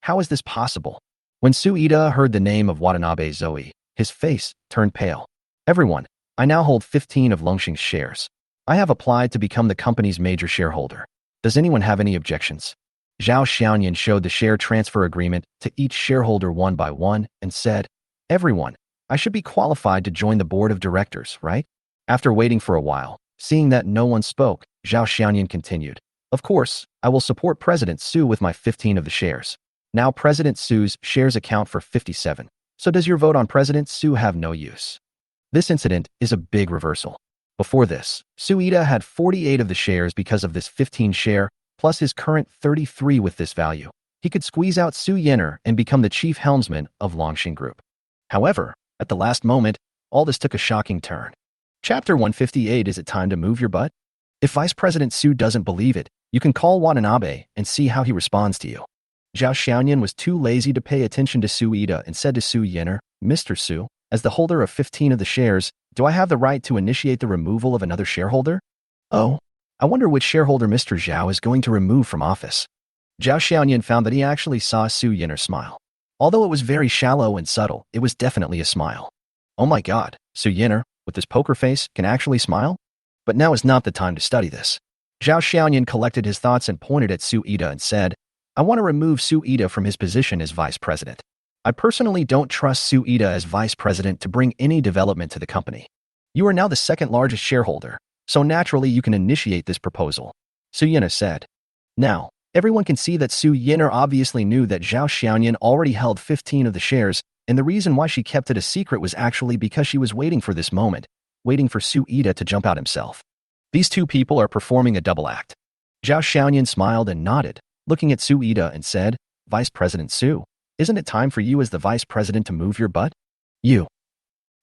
How is this possible? When Su-ida heard the name of Watanabe Zoe, his face turned pale. Everyone, I now hold 15 of Longxing's shares. I have applied to become the company's major shareholder. Does anyone have any objections? Zhao Xiaoyan showed the share transfer agreement to each shareholder one by one and said, Everyone, I should be qualified to join the board of directors, right? After waiting for a while, seeing that no one spoke, Zhao Xiaoyan continued, Of course, I will support President Su with my 15 of the shares. Now President Su's shares account for 57. So does your vote on President Su have no use? This incident is a big reversal. Before this, Su-ida had 48 of the shares because of this 15 share, plus his current 33 with this value. He could squeeze out Su Yener and become the chief helmsman of Longxing Group. However, at the last moment, all this took a shocking turn. Chapter 158. Is it time to move your butt? If Vice President Su doesn't believe it, you can call Watanabe and see how he responds to you. Zhao Xiaoyan was too lazy to pay attention to Su-ida and said to Su Yener, Mr. Su, as the holder of 15 of the shares, do I have the right to initiate the removal of another shareholder? Oh, I wonder which shareholder Mr. Zhao is going to remove from office. Zhao Xiaoyan found that he actually saw Su Yener smile. Although it was very shallow and subtle, it was definitely a smile. Oh my god, Su Yener, with this poker face, can actually smile? But now is not the time to study this. Zhao Xiaoyan collected his thoughts and pointed at Su-ida and said, I want to remove Su-ida from his position as vice president. I personally don't trust Su-ida as vice president to bring any development to the company. You are now the second largest shareholder, so naturally you can initiate this proposal, Su Yener said. Now, everyone can see that Su Yener obviously knew that Zhao Xiaoyan already held 15 of the shares, and the reason why she kept it a secret was actually because she was waiting for this moment, waiting for Su-ida to jump out himself. These two people are performing a double act. Zhao Xiaoyan smiled and nodded, looking at Su Ida and said, Vice President Su, isn't it time for you as the vice president to move your butt? You.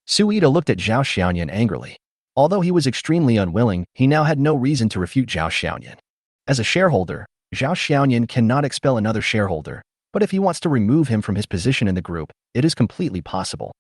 Su Ida looked at Zhao Xiaoyan angrily. Although he was extremely unwilling, he now had no reason to refute Zhao Xiaoyan. As a shareholder, Zhao Xiaoyan cannot expel another shareholder, but if he wants to remove him from his position in the group, it is completely possible.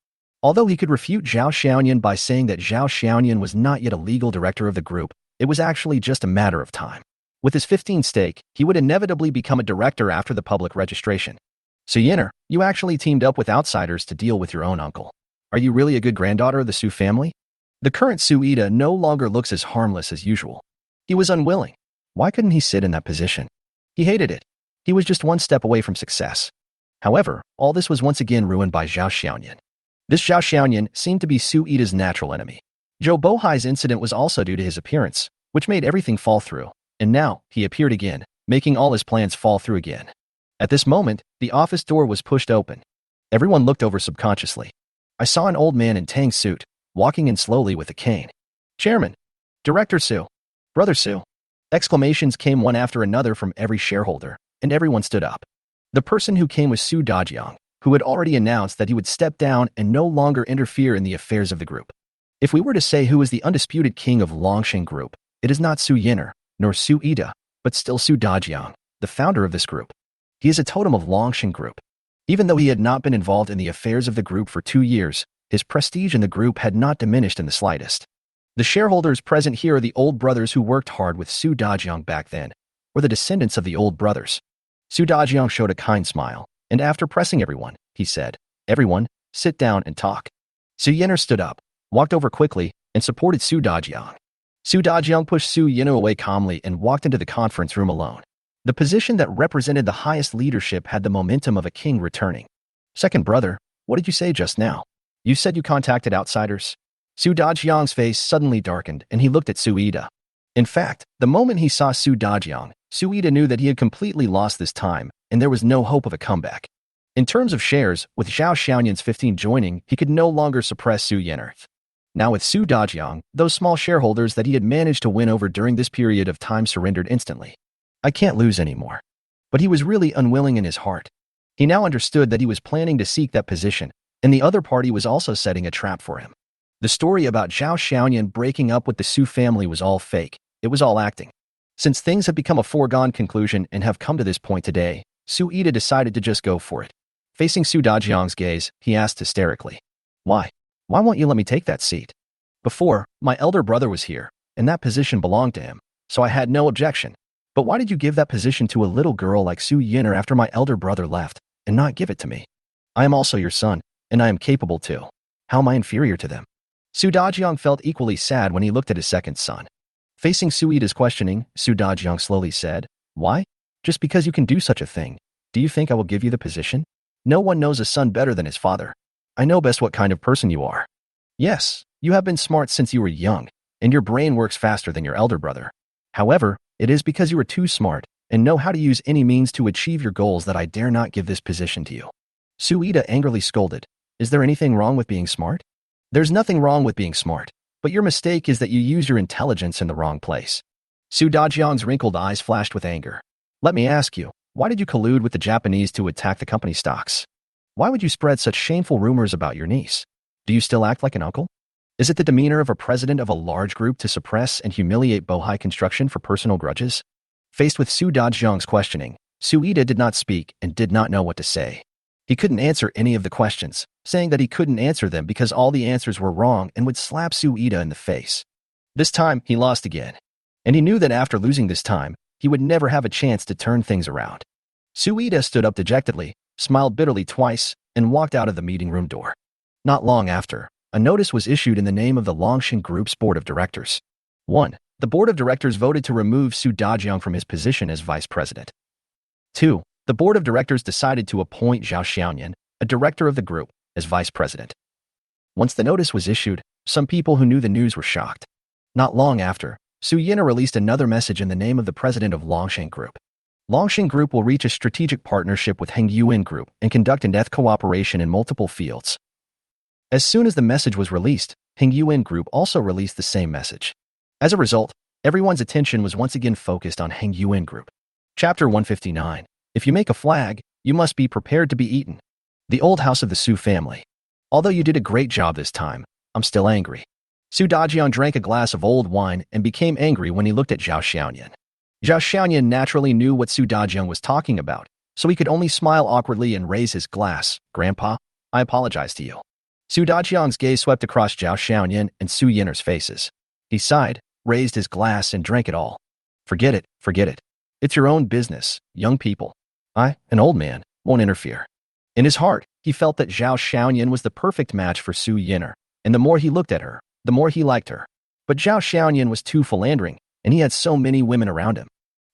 Although he could refute Zhao Xiaoyan by saying that Zhao Xiaoyan was not yet a legal director of the group, it was actually just a matter of time. With his 15 stake, he would inevitably become a director after the public registration. So Yinner, you actually teamed up with outsiders to deal with your own uncle. Are you really a good granddaughter of the Su family? The current Su Ida no longer looks as harmless as usual. He was unwilling. Why couldn't he sit in that position? He hated it. He was just one step away from success. However, all this was once again ruined by Zhao Xiaoyan. This Zhao Xiaoyan seemed to be Su Ida's natural enemy. Zhou Bohai's incident was also due to his appearance, which made everything fall through, and now he appeared again, making all his plans fall through again. At this moment, the office door was pushed open. Everyone looked over subconsciously. I saw an old man in Tang suit, walking in slowly with a cane. Chairman, Director Su, Brother Su. Exclamations came one after another from every shareholder, and everyone stood up. The person who came was Su Dajiang, who had already announced that he would step down and no longer interfere in the affairs of the group. If we were to say who is the undisputed king of Longshan Group, it is not Su Yinner, nor Su Ida, but still Su Dajiang, the founder of this group. He is a totem of Longshan Group. Even though he had not been involved in the affairs of the group for 2 years, his prestige in the group had not diminished in the slightest. The shareholders present here are the old brothers who worked hard with Su Dajiang back then, or the descendants of the old brothers. Su Dajiang showed a kind smile, and after pressing everyone, he said, Everyone, sit down and talk. Su Yinner stood up, walked over quickly, and supported Su Dajiang. Su Dajiang pushed Su Yinner away calmly and walked into the conference room alone. The position that represented the highest leadership had the momentum of a king returning. Second brother, what did you say just now? You said you contacted outsiders? Su Dajiang's face suddenly darkened and he looked at Su Ida. In fact, the moment he saw Su Dajiang, Su Ida knew that he had completely lost this time and there was no hope of a comeback. In terms of shares, with Zhao Xiaoyan's 15 joining, he could no longer suppress Su Yinner. Now with Su Dajiang, those small shareholders that he had managed to win over during this period of time surrendered instantly. I can't lose anymore. But he was really unwilling in his heart. He now understood that he was planning to seek that position, and the other party was also setting a trap for him. The story about Zhao Xiaoyan breaking up with the Su family was all fake. It was all acting. Since things have become a foregone conclusion and have come to this point today, Su Ida decided to just go for it. Facing Su Dajiang's gaze, he asked hysterically, Why? Why won't you let me take that seat? Before, my elder brother was here, and that position belonged to him, so I had no objection. But why did you give that position to a little girl like Su Yinner after my elder brother left, and not give it to me? I am also your son, and I am capable too. How am I inferior to them? Su Dajiang felt equally sad when he looked at his second son. Facing Su Ida's questioning, Su Dajiang slowly said, Why? Just because you can do such a thing, do you think I will give you the position? No one knows a son better than his father. I know best what kind of person you are. Yes, you have been smart since you were young, and your brain works faster than your elder brother. However, it is because you are too smart and know how to use any means to achieve your goals that I dare not give this position to you. Su Ida angrily scolded, Is there anything wrong with being smart? There's nothing wrong with being smart, but your mistake is that you use your intelligence in the wrong place. Su Dajiang's wrinkled eyes flashed with anger. Let me ask you, why did you collude with the Japanese to attack the company stocks? Why would you spread such shameful rumors about your niece? Do you still act like an uncle? Is it the demeanor of a president of a large group to suppress and humiliate Bohai Construction for personal grudges? Faced with Su Dajiang's questioning, Su Ida did not speak and did not know what to say. He couldn't answer any of the questions, saying that he couldn't answer them because all the answers were wrong and would slap Su Ida in the face. This time, he lost again. And he knew that after losing this time, he would never have a chance to turn things around. Su Ida stood up dejectedly, smiled bitterly twice, and walked out of the meeting room door. Not long after, a notice was issued in the name of the Longshan Group's board of directors. 1. The board of directors voted to remove Su Dajiang from his position as vice president. 2. The board of directors decided to appoint Zhao Xiaoyan, a director of the group, as vice president. Once the notice was issued, some people who knew the news were shocked. Not long after, Su Yinner released another message in the name of the president of Longshan Group. Longshan Group will reach a strategic partnership with Yuan Group and conduct in-depth cooperation in multiple fields. As soon as the message was released, Yuan Group also released the same message. As a result, Everyone's attention was once again focused on Heng Yuan Group. Chapter 159. If you make a flag, you must be prepared to be eaten. The old house of the Su family. Although you did a great job this time, I'm still angry. Su Dajiang drank a glass of old wine and became angry when he looked at Zhao Xiaoyan. Zhao Xiaoyan naturally knew what Su Dajiang was talking about, so he could only smile awkwardly and raise his glass. Grandpa, I apologize to you. Su Dajiang's gaze swept across Zhao Xiaoyan and Su Yiner's faces. He sighed, raised his glass and drank it all. Forget it, forget it. It's your own business, young people. I, an old man, won't interfere. In his heart, he felt that Zhao Xiaoyan was the perfect match for Su Yiner, and the more he looked at her, the more he liked her. But Zhao Xiaoyan was too philandering, and he had so many women around him.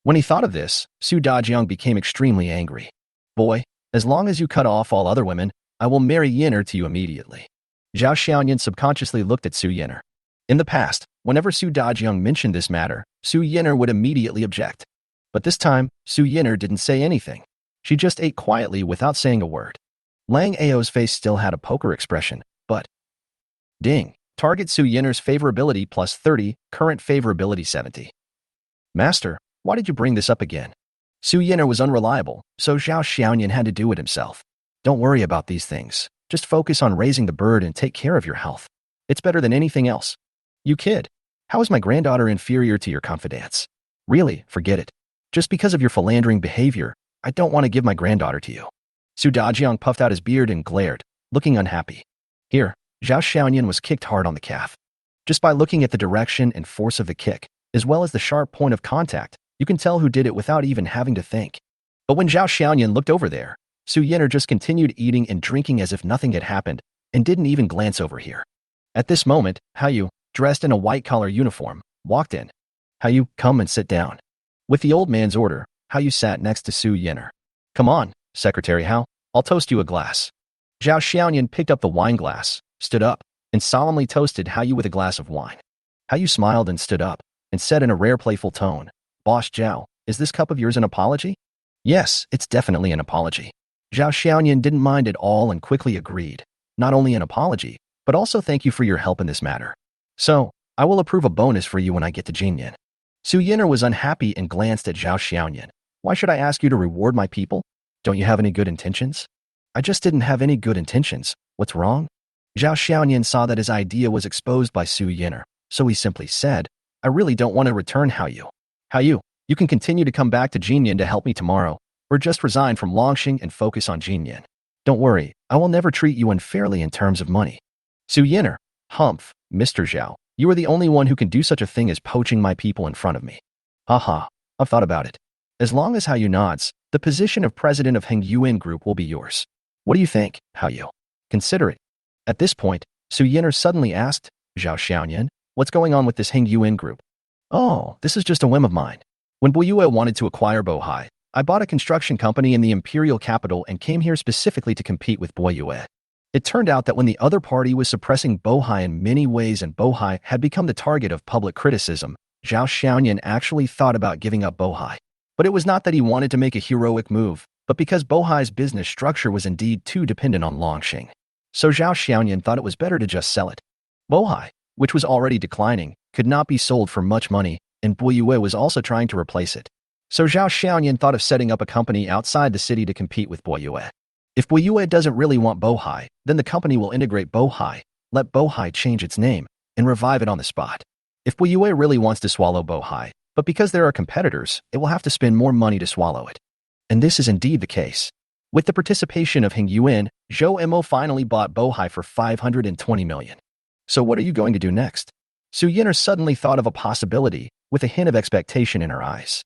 When he thought of this, Su Dajiang became extremely angry. Boy, as long as you cut off all other women, I will marry Yiner to you immediately. Zhao Xiaoyan subconsciously looked at Su Yiner. In the past, whenever Su Dajiang mentioned this matter, Su Yiner would immediately object. But this time, Su Yiner didn't say anything. She just ate quietly without saying a word. Lang Ao's face still had a poker expression, but... Ding. Target Su Yiner's favorability plus 30, current favorability 70. Master, why did you bring this up again? Su Yiner was unreliable, so Zhao Xiaoyan had to do it himself. Don't worry about these things. Just focus on raising the bird and take care of your health. It's better than anything else. You kid. How is my granddaughter inferior to your confidants? Really, forget it. Just because of your philandering behavior, I don't want to give my granddaughter to you. Su Dajiang puffed out his beard and glared, looking unhappy. Here, Zhao Xiaoyan was kicked hard on the calf. Just by looking at the direction and force of the kick, as well as the sharp point of contact, you can tell who did it without even having to think. But when Zhao Xiaoyan looked over there, Su Yiner just continued eating and drinking as if nothing had happened, and didn't even glance over here. At this moment, Hao Yu, dressed in a white-collar uniform, walked in. Hao Yu, come and sit down. With the old man's order, Hao Yu sat next to Su Yiner. Come on, Secretary Hao, I'll toast you a glass. Zhao Xiaoyan picked up the wine glass, stood up, and solemnly toasted Hao Yu with a glass of wine. Hao Yu smiled and stood up, and said in a rare playful tone, Boss Zhao, is this cup of yours an apology? Yes, it's definitely an apology. Zhao Xiaoyan didn't mind at all and quickly agreed. Not only an apology, but also thank you for your help in this matter. So, I will approve a bonus for you when I get to Jinyan. Su Yiner was unhappy and glanced at Zhao Xiaoyan. Why should I ask you to reward my people? Don't you have any good intentions? I just didn't have any good intentions. What's wrong? Zhao Xiaoyan saw that his idea was exposed by Su Yiner, so he simply said, I really don't want to return Hao Yu. Hao Yu, you can continue to come back to Jinyan to help me tomorrow, or just resign from Longxing and focus on Jinyan. Don't worry, I will never treat you unfairly in terms of money. Su Yiner, humph, Mr. Zhao, you are the only one who can do such a thing as poaching my people in front of me. Haha, I've thought about it. As long as Hao Yu nods, the position of president of Heng Yuan Group will be yours. What do you think, Hao Yu? Consider it. At this point, Su Yiner suddenly asked, Zhao Xiaoyan, what's going on with this Heng Yuan Group? Oh, this is just a whim of mine. When Boyue wanted to acquire Bohai, I bought a construction company in the imperial capital and came here specifically to compete with Boyue. It turned out that when the other party was suppressing Bohai in many ways and Bohai had become the target of public criticism, Zhao Xiaoyan actually thought about giving up Bohai. But it was not that he wanted to make a heroic move, but because Bohai's business structure was indeed too dependent on Longxing. So Zhao Xiaoyan thought it was better to just sell it. Bohai, which was already declining, could not be sold for much money, and Boyue was also trying to replace it. So Zhao Xiaoyan thought of setting up a company outside the city to compete with Boyue. If Boyue doesn't really want Bohai, then the company will integrate Bohai, let Bohai change its name, and revive it on the spot. If Boyue really wants to swallow Bohai, but because there are competitors, it will have to spend more money to swallow it. And this is indeed the case. With the participation of Heng Yuan, Zhou Mo finally bought Bohai for 520 million. So what are you going to do next? Su Yiner suddenly thought of a possibility, with a hint of expectation in her eyes.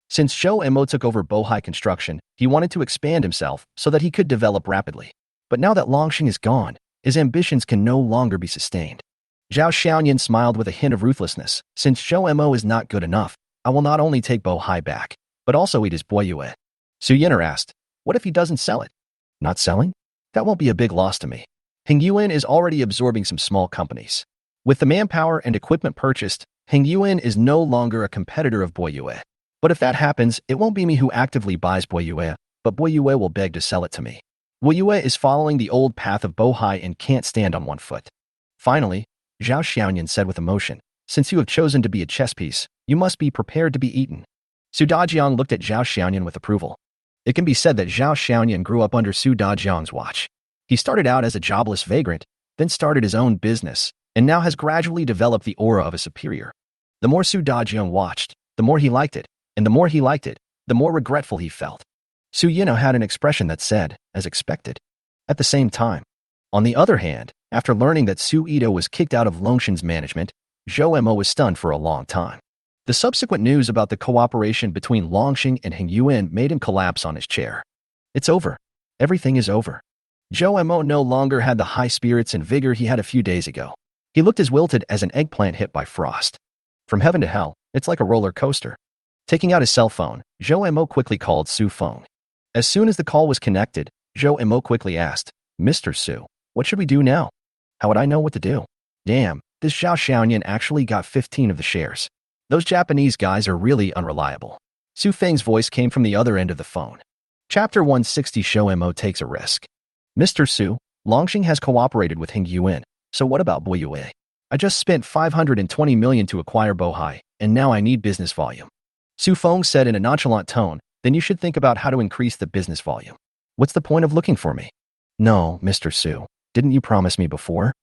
Since Zhou Mo took over Bohai construction, he wanted to expand himself so that he could develop rapidly. But now that Longxing is gone, his ambitions can no longer be sustained. Zhao Xiaoyan smiled with a hint of ruthlessness. Since Zhou Mo is not good enough, I will not only take Bohai back, but also eat his Boyue. Su Yiner asked, what if he doesn't sell it? Not selling? That won't be a big loss to me. Heng Yuan is already absorbing some small companies. With the manpower and equipment purchased, Heng Yuan is no longer a competitor of Boyue. But if that happens, it won't be me who actively buys Boyue, but Boyue will beg to sell it to me. Boyue is following the old path of Bohai and can't stand on one foot. Finally, Zhao Xiaoyan said with emotion, Since you have chosen to be a chess piece, you must be prepared to be eaten. Su Dajiang looked at Zhao Xiaoyan with approval. It can be said that Zhao Xiaoyan grew up under Su Dajiang's watch. He started out as a jobless vagrant, then started his own business, and now has gradually developed the aura of a superior. The more Su Dajiang watched, the more he liked it, and the more he liked it, the more regretful he felt. Su Yino had an expression that said, as expected. At the same time, on the other hand, after learning that Su Ito was kicked out of Longshan's management, Zhou Mo was stunned for a long time. The subsequent news about the cooperation between Longshan and Heng Yuan made him collapse on his chair. It's over. Everything is over. Zhou Mo no longer had the high spirits and vigor he had a few days ago. He looked as wilted as an eggplant hit by frost. From heaven to hell, it's like a roller coaster. Taking out his cell phone, Zhou Mo quickly called Su Feng. As soon as the call was connected, Zhou Mo quickly asked, Mr. Su, what should we do now? How would I know what to do? Damn, this Zhao Xiaoyan actually got 15 of the shares. Those Japanese guys are really unreliable. Su Feng's voice came from the other end of the phone. Chapter 160 Zhou Mo takes a risk. Mr. Su, Longshan has cooperated with Heng Yuan, so what about Boyue? I just spent 520 million to acquire Bohai, and now I need business volume. Su Feng said in a nonchalant tone, then you should think about how to increase the business volume. What's the point of looking for me? No, Mr. Su, didn't you promise me before?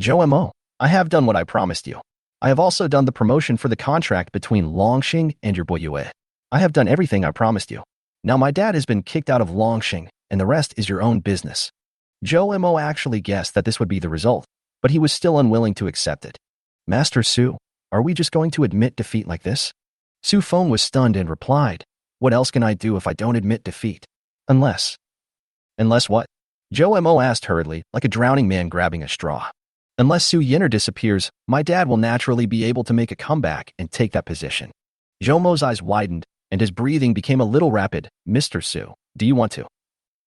Zhou Mo, I have done what I promised you. I have also done the promotion for the contract between Longshan and your Boyue. I have done everything I promised you. Now my dad has been kicked out of Longshan, and the rest is your own business. Zhou Mo actually guessed that this would be the result, but he was still unwilling to accept it. Master Su, are we just going to admit defeat like this? Su Feng was stunned and replied, what else can I do if I don't admit defeat? Unless what? Zhou Mo asked hurriedly, like a drowning man grabbing a straw. Unless Su Yinner disappears, my dad will naturally be able to make a comeback and take that position. Zhou Mo's eyes widened, and his breathing became a little rapid. Mr. Su, do you want to?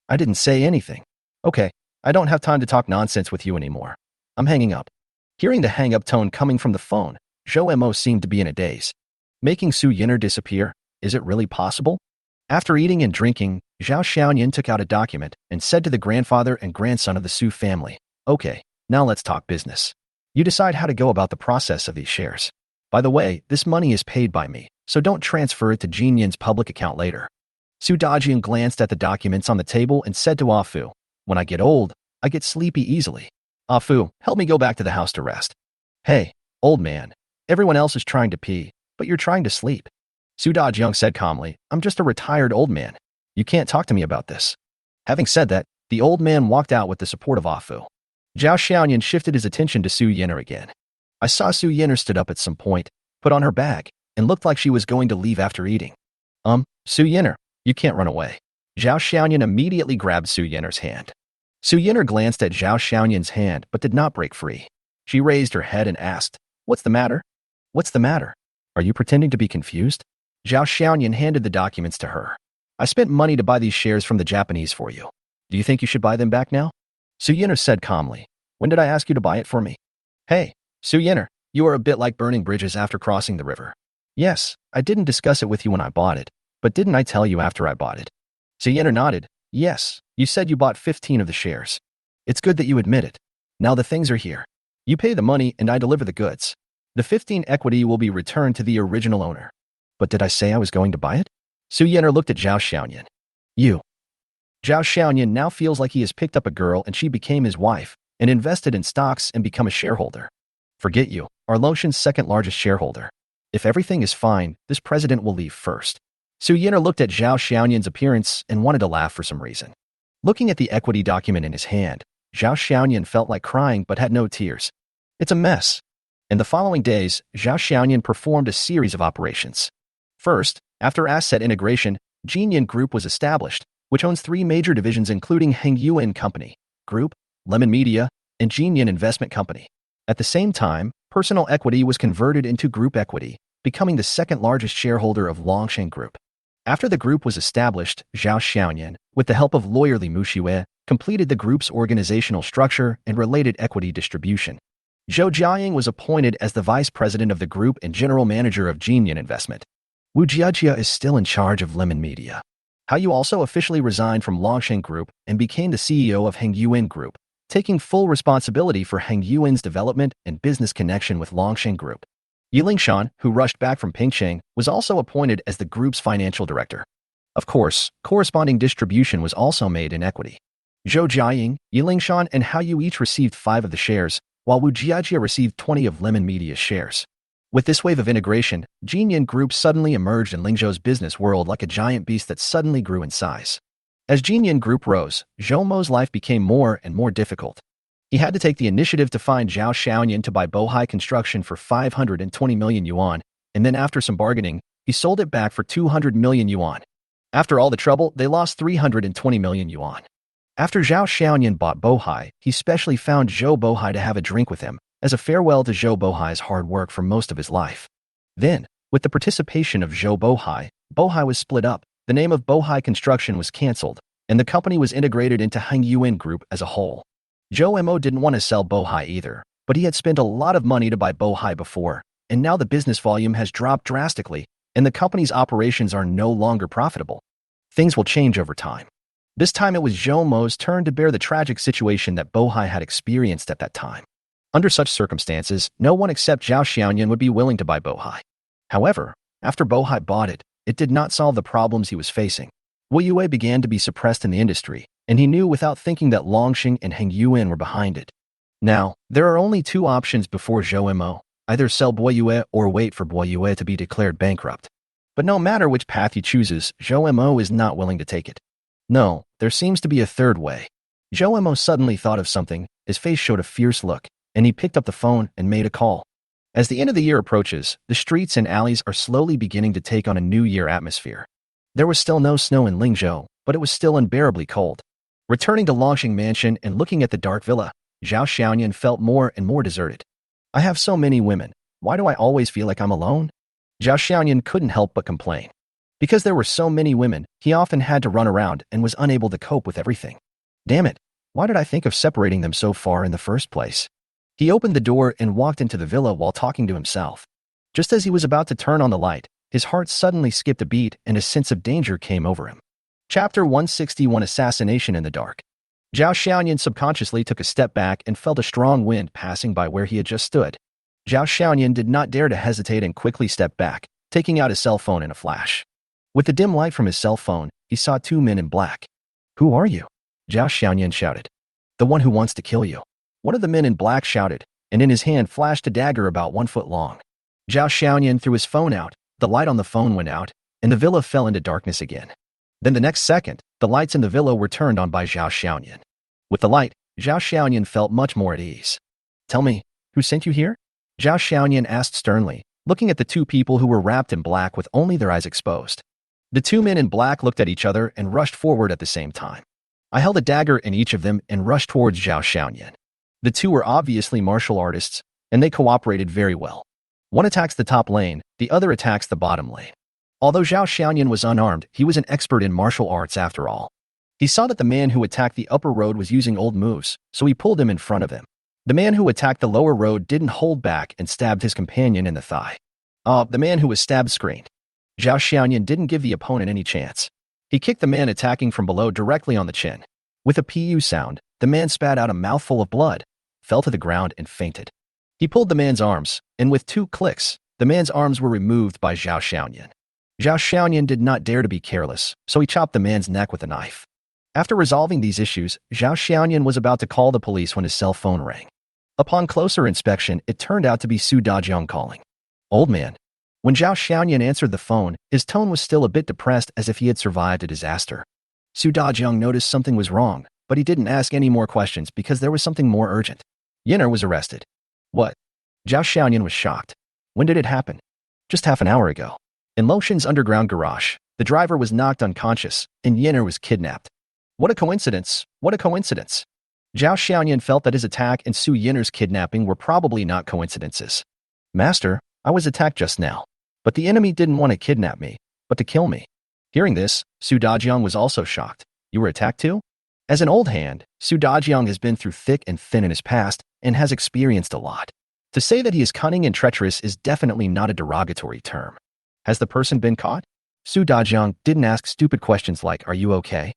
I didn't say anything. Okay, I don't have time to talk nonsense with you anymore. I'm hanging up. Hearing the hang-up tone coming from the phone, Zhou Mo seemed to be in a daze. Making Su Yinner disappear? Is it really possible? After eating and drinking, Zhao Xiaoyan took out a document and said to the grandfather and grandson of the Su family, okay, now let's talk business. You decide how to go about the process of these shares. By the way, this money is paid by me, so don't transfer it to Jinyan's public account later. Su Dajian glanced at the documents on the table and said to Afu, when I get old, I get sleepy easily. Afu, help me go back to the house to rest. Hey, old man, everyone else is trying to pee, but you're trying to sleep. Su Dajiang said calmly, I'm just a retired old man. You can't talk to me about this. Having said that, the old man walked out with the support of Afu. Zhao Xiaoyan shifted his attention to Su Yinner again. I saw Su Yinner stood up at some point, put on her bag, and looked like she was going to leave after eating. Su Yinner, you can't run away. Zhao Xiaoyan immediately grabbed Su Yinner's hand. Su Yinner glanced at Zhao Xiaoyan's hand but did not break free. She raised her head and asked, What's the matter? What's the matter? Are you pretending to be confused? Zhao Xiaoyan handed the documents to her. I spent money to buy these shares from the Japanese for you. Do you think you should buy them back now? Su Yinner said calmly, when did I ask you to buy it for me? Hey, Su Yinner, you are a bit like burning bridges after crossing the river. Yes, I didn't discuss it with you when I bought it, but didn't I tell you after I bought it? Su Yinner nodded. Yes, you said you bought 15 of the shares. It's good that you admit it. Now the things are here. You pay the money and I deliver the goods. The 15 equity will be returned to the original owner. But did I say I was going to buy it? Su Yinner looked at Zhao Xiaoyan. You. Zhao Xiaoyan now feels like he has picked up a girl and she became his wife, and invested in stocks and become a shareholder. Forget you, are Longshan's second largest shareholder. If everything is fine, this president will leave first. Su Yinner looked at Zhao Xiaoyan's appearance and wanted to laugh for some reason. Looking at the equity document in his hand, Zhao Xiaoyan felt like crying but had no tears. It's a mess. In the following days, Zhao Xiaoyan performed a series of operations. First, after asset integration, Jinyan Group was established, which owns 3 major divisions including Heng Yuan Company, Group, Lemon Media, and Jinyan Investment Company. At the same time, personal equity was converted into group equity, becoming the second largest shareholder of Longshan Group. After the group was established, Zhao Xiaoyan, with the help of lawyer Li Muxue, completed the group's organizational structure and related equity distribution. Zhou Jiaying was appointed as the vice president of the group and general manager of Jinyan Investment. Wu Jiajia is still in charge of Lemon Media. Hao Yu also officially resigned from Longshan Group and became the CEO of Heng Yuan Group, taking full responsibility for Heng Yuan's development and business connection with Longsheng Group. Yiling, who rushed back from Pingcheng, was also appointed as the group's financial director. Of course, corresponding distribution was also made in equity. Zhou Jiaying, Yiling, and Hao Yu each received 5 of the shares, while Wu Jiajia received 20 of Lemon Media's shares. With this wave of integration, Jinyan Group suddenly emerged in Lingzhou's business world like a giant beast that suddenly grew in size. As Jinyan Group rose, Zhou Mo's life became more and more difficult. He had to take the initiative to find Zhao Xiaoyan to buy Bohai Construction for 520 million yuan, and then after some bargaining, he sold it back for 200 million yuan. After all the trouble, they lost 320 million yuan. After Zhao Xiaoyan bought Bohai, he specially found Zhou Bohai to have a drink with him, as a farewell to Zhou Bohai's hard work for most of his life. Then, with the participation of Zhou Bohai, Bohai was split up, the name of Bohai Construction was cancelled, and the company was integrated into Heng Yuan Group as a whole. Zhou Mo didn't want to sell Bohai either, but he had spent a lot of money to buy Bohai before, and now the business volume has dropped drastically, and the company's operations are no longer profitable. Things will change over time. This time it was Zhou Mo's turn to bear the tragic situation that Bohai had experienced at that time. Under such circumstances, no one except Zhao Xiaoyan would be willing to buy Bohai. However, after Bohai bought it, it did not solve the problems he was facing. Wu Yue began to be suppressed in the industry, and he knew without thinking that Longsheng and Heng Yuan were behind it. Now, there are only 2 options before Zhou Mo, either sell Boyue or wait for Boyue to be declared bankrupt. But no matter which path he chooses, Zhou Mo is not willing to take it. No, there seems to be a third way. Zhou Mo suddenly thought of something, his face showed a fierce look, and he picked up the phone and made a call. As the end of the year approaches, the streets and alleys are slowly beginning to take on a New Year atmosphere. There was still no snow in Lingzhou, but it was still unbearably cold. Returning to Longsheng Mansion and looking at the dark villa, Zhao Xiaoyan felt more and more deserted. I have so many women. Why do I always feel like I'm alone? Zhao Xiaoyan couldn't help but complain. Because there were so many women, he often had to run around and was unable to cope with everything. Damn it, why did I think of separating them so far in the first place? He opened the door and walked into the villa while talking to himself. Just as he was about to turn on the light, his heart suddenly skipped a beat and a sense of danger came over him. Chapter 161 Assassination in the Dark. Zhao Xiaoyan subconsciously took a step back and felt a strong wind passing by where he had just stood. Zhao Xiaoyan did not dare to hesitate and quickly stepped back, taking out his cell phone in a flash. With the dim light from his cell phone, he saw 2 men in black. "Who are you?" Zhao Xiaoyan shouted. "The one who wants to kill you." One of the men in black shouted, and in his hand flashed a dagger about 1 foot long. Zhao Xiaoyan threw his phone out, the light on the phone went out, and the villa fell into darkness again. Then the next second, the lights in the villa were turned on by Zhao Xiaoyan. With the light, Zhao Xiaoyan felt much more at ease. "Tell me, who sent you here?" Zhao Xiaoyan asked sternly, looking at the 2 people who were wrapped in black with only their eyes exposed. The 2 men in black looked at each other and rushed forward at the same time. I held a dagger in each of them and rushed towards Zhao Xiaoyan. The 2 were obviously martial artists, and they cooperated very well. One attacks the top lane, the other attacks the bottom lane. Although Zhao Xiaoyan was unarmed, he was an expert in martial arts after all. He saw that the man who attacked the upper road was using old moves, so he pulled him in front of him. The man who attacked the lower road didn't hold back and stabbed his companion in the thigh. The man who was stabbed screamed. Zhao Xiaoyan didn't give the opponent any chance. He kicked the man attacking from below directly on the chin. With a pu sound, the man spat out a mouthful of blood, fell to the ground and fainted. He pulled the man's arms, and with 2 clicks, the man's arms were removed by Zhao Xiaoyan. Zhao Xiaoyan did not dare to be careless, so he chopped the man's neck with a knife. After resolving these issues, Zhao Xiaoyan was about to call the police when his cell phone rang. Upon closer inspection, it turned out to be Su Dajiang calling. "Old man." When Zhao Xiaoyan answered the phone, his tone was still a bit depressed as if he had survived a disaster. Su Dajiang noticed something was wrong, but he didn't ask any more questions because there was something more urgent. Yinner was arrested. What? Zhao Xiaoyan was shocked. When did it happen? Just half an hour ago. In Loshen's underground garage, the driver was knocked unconscious, and Yinner was kidnapped. What a coincidence! What a coincidence! Zhao Xiaoyan felt that his attack and Su Yinner's kidnapping were probably not coincidences. Master, I was attacked just now. But the enemy didn't want to kidnap me, but to kill me. Hearing this, Su Dajiang was also shocked. You were attacked too? As an old hand, Su Dajiang has been through thick and thin in his past and has experienced a lot. To say that he is cunning and treacherous is definitely not a derogatory term. Has the person been caught? Su Dajiang didn't ask stupid questions like, "Are you okay?"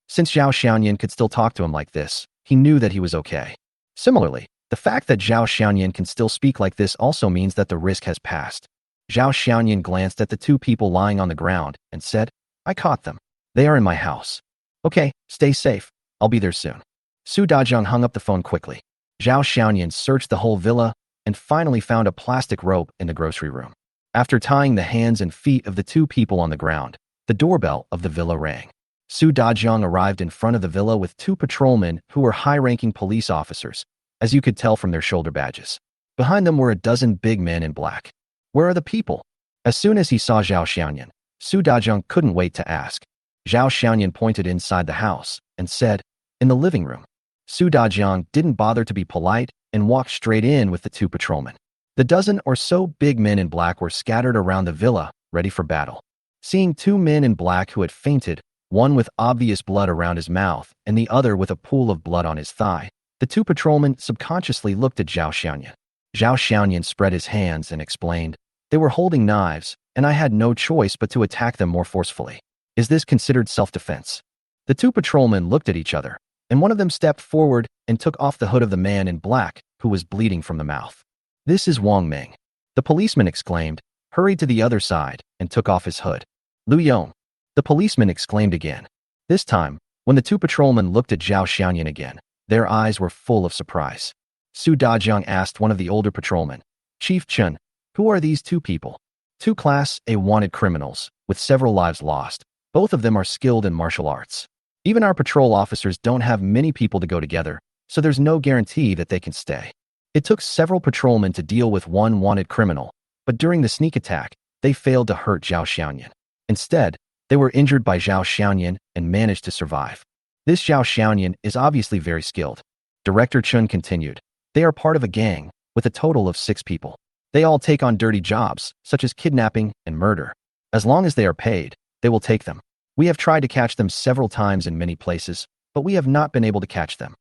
Since Zhao Xiaoyan could still talk to him like this, he knew that he was okay. Similarly, the fact that Zhao Xiaoyan can still speak like this also means that the risk has passed. Zhao Xiaoyan glanced at the two people lying on the ground and said, I caught them. They are in my house. Okay, stay safe. I'll be there soon. Su Dazhang hung up the phone quickly. Zhao Xiaoyan searched the whole villa and finally found a plastic rope in the grocery room. After tying the hands and feet of the two people on the ground, the doorbell of the villa rang. Su Dazhang arrived in front of the villa with two patrolmen who were high-ranking police officers, as you could tell from their shoulder badges. Behind them were a dozen big men in black. Where are the people? As soon as he saw Zhao Xiaoyan, Su Dazhang couldn't wait to ask. Zhao Xiaoyan pointed inside the house and said, in the living room. Su Dazhang didn't bother to be polite and walked straight in with the two patrolmen. The dozen or so big men in black were scattered around the villa, ready for battle. Seeing two men in black who had fainted, one with obvious blood around his mouth and the other with a pool of blood on his thigh, the two patrolmen subconsciously looked at Zhao Xiaoyan. Zhao Xiaoyan spread his hands and explained, they were holding knives, and I had no choice but to attack them more forcefully. Is this considered self-defense? The two patrolmen looked at each other, and one of them stepped forward and took off the hood of the man in black who was bleeding from the mouth. This is Wang Ming. The policeman exclaimed, hurried to the other side, and took off his hood. Lu Yong. The policeman exclaimed again. This time, when the two patrolmen looked at Zhao Xiaoyan again, their eyes were full of surprise. Su Dazhang asked one of the older patrolmen, Chief Chen, who are these two people? Two Class A wanted criminals, with several lives lost. Both of them are skilled in martial arts. Even our patrol officers don't have many people to go together, so there's no guarantee that they can stay. It took several patrolmen to deal with one wanted criminal, but during the sneak attack, they failed to hurt Zhao Xiaoyan. Instead, they were injured by Zhao Xiaoyan and managed to survive. This Zhao Xiaoyan is obviously very skilled. Director Chen continued. They are part of a gang, with a total of 6 people. They all take on dirty jobs, such as kidnapping and murder. As long as they are paid, they will take them. We have tried to catch them several times in many places, but we have not been able to catch them.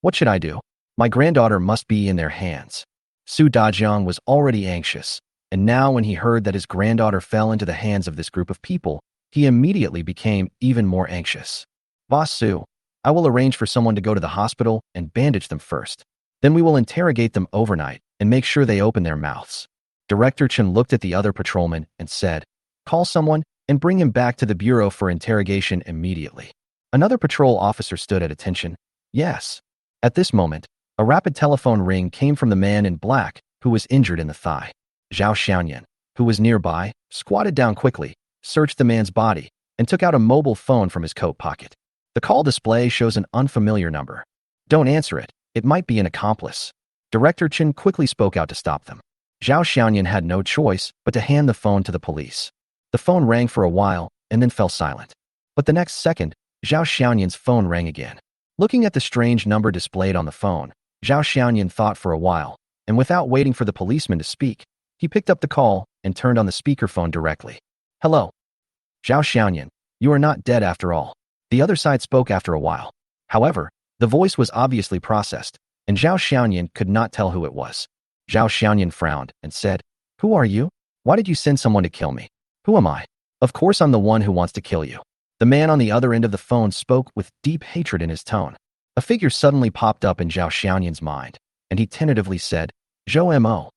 What should I do? My granddaughter must be in their hands. Su Dazhang was already anxious, and now when he heard that his granddaughter fell into the hands of this group of people, he immediately became even more anxious. Boss Su, I will arrange for someone to go to the hospital and bandage them first. Then we will interrogate them overnight and make sure they open their mouths. Director Chen looked at the other patrolman and said, call someone and bring him back to the bureau for interrogation immediately. Another patrol officer stood at attention. Yes. At this moment, a rapid telephone ring came from the man in black who was injured in the thigh. Zhao Xiaoyan, who was nearby, squatted down quickly, searched the man's body, and took out a mobile phone from his coat pocket. The call display shows an unfamiliar number. Don't answer it. It might be an accomplice. Director Chen quickly spoke out to stop them. Zhao Xiaoyan had no choice but to hand the phone to the police. The phone rang for a while and then fell silent. But the next second, Zhao Xiaoyan's phone rang again. Looking at the strange number displayed on the phone, Zhao Xiaoyan thought for a while, and without waiting for the policeman to speak, he picked up the call and turned on the speakerphone directly. Hello. Zhao Xiaoyan, you are not dead after all. The other side spoke after a while. However, the voice was obviously processed, and Zhao Xiaoyan could not tell who it was. Zhao Xiaoyan frowned and said, Who are you? Why did you send someone to kill me? Who am I? Of course I'm the one who wants to kill you. The man on the other end of the phone spoke with deep hatred in his tone. A figure suddenly popped up in Zhao Xiaoyan's mind, and he tentatively said, Zhou Mo.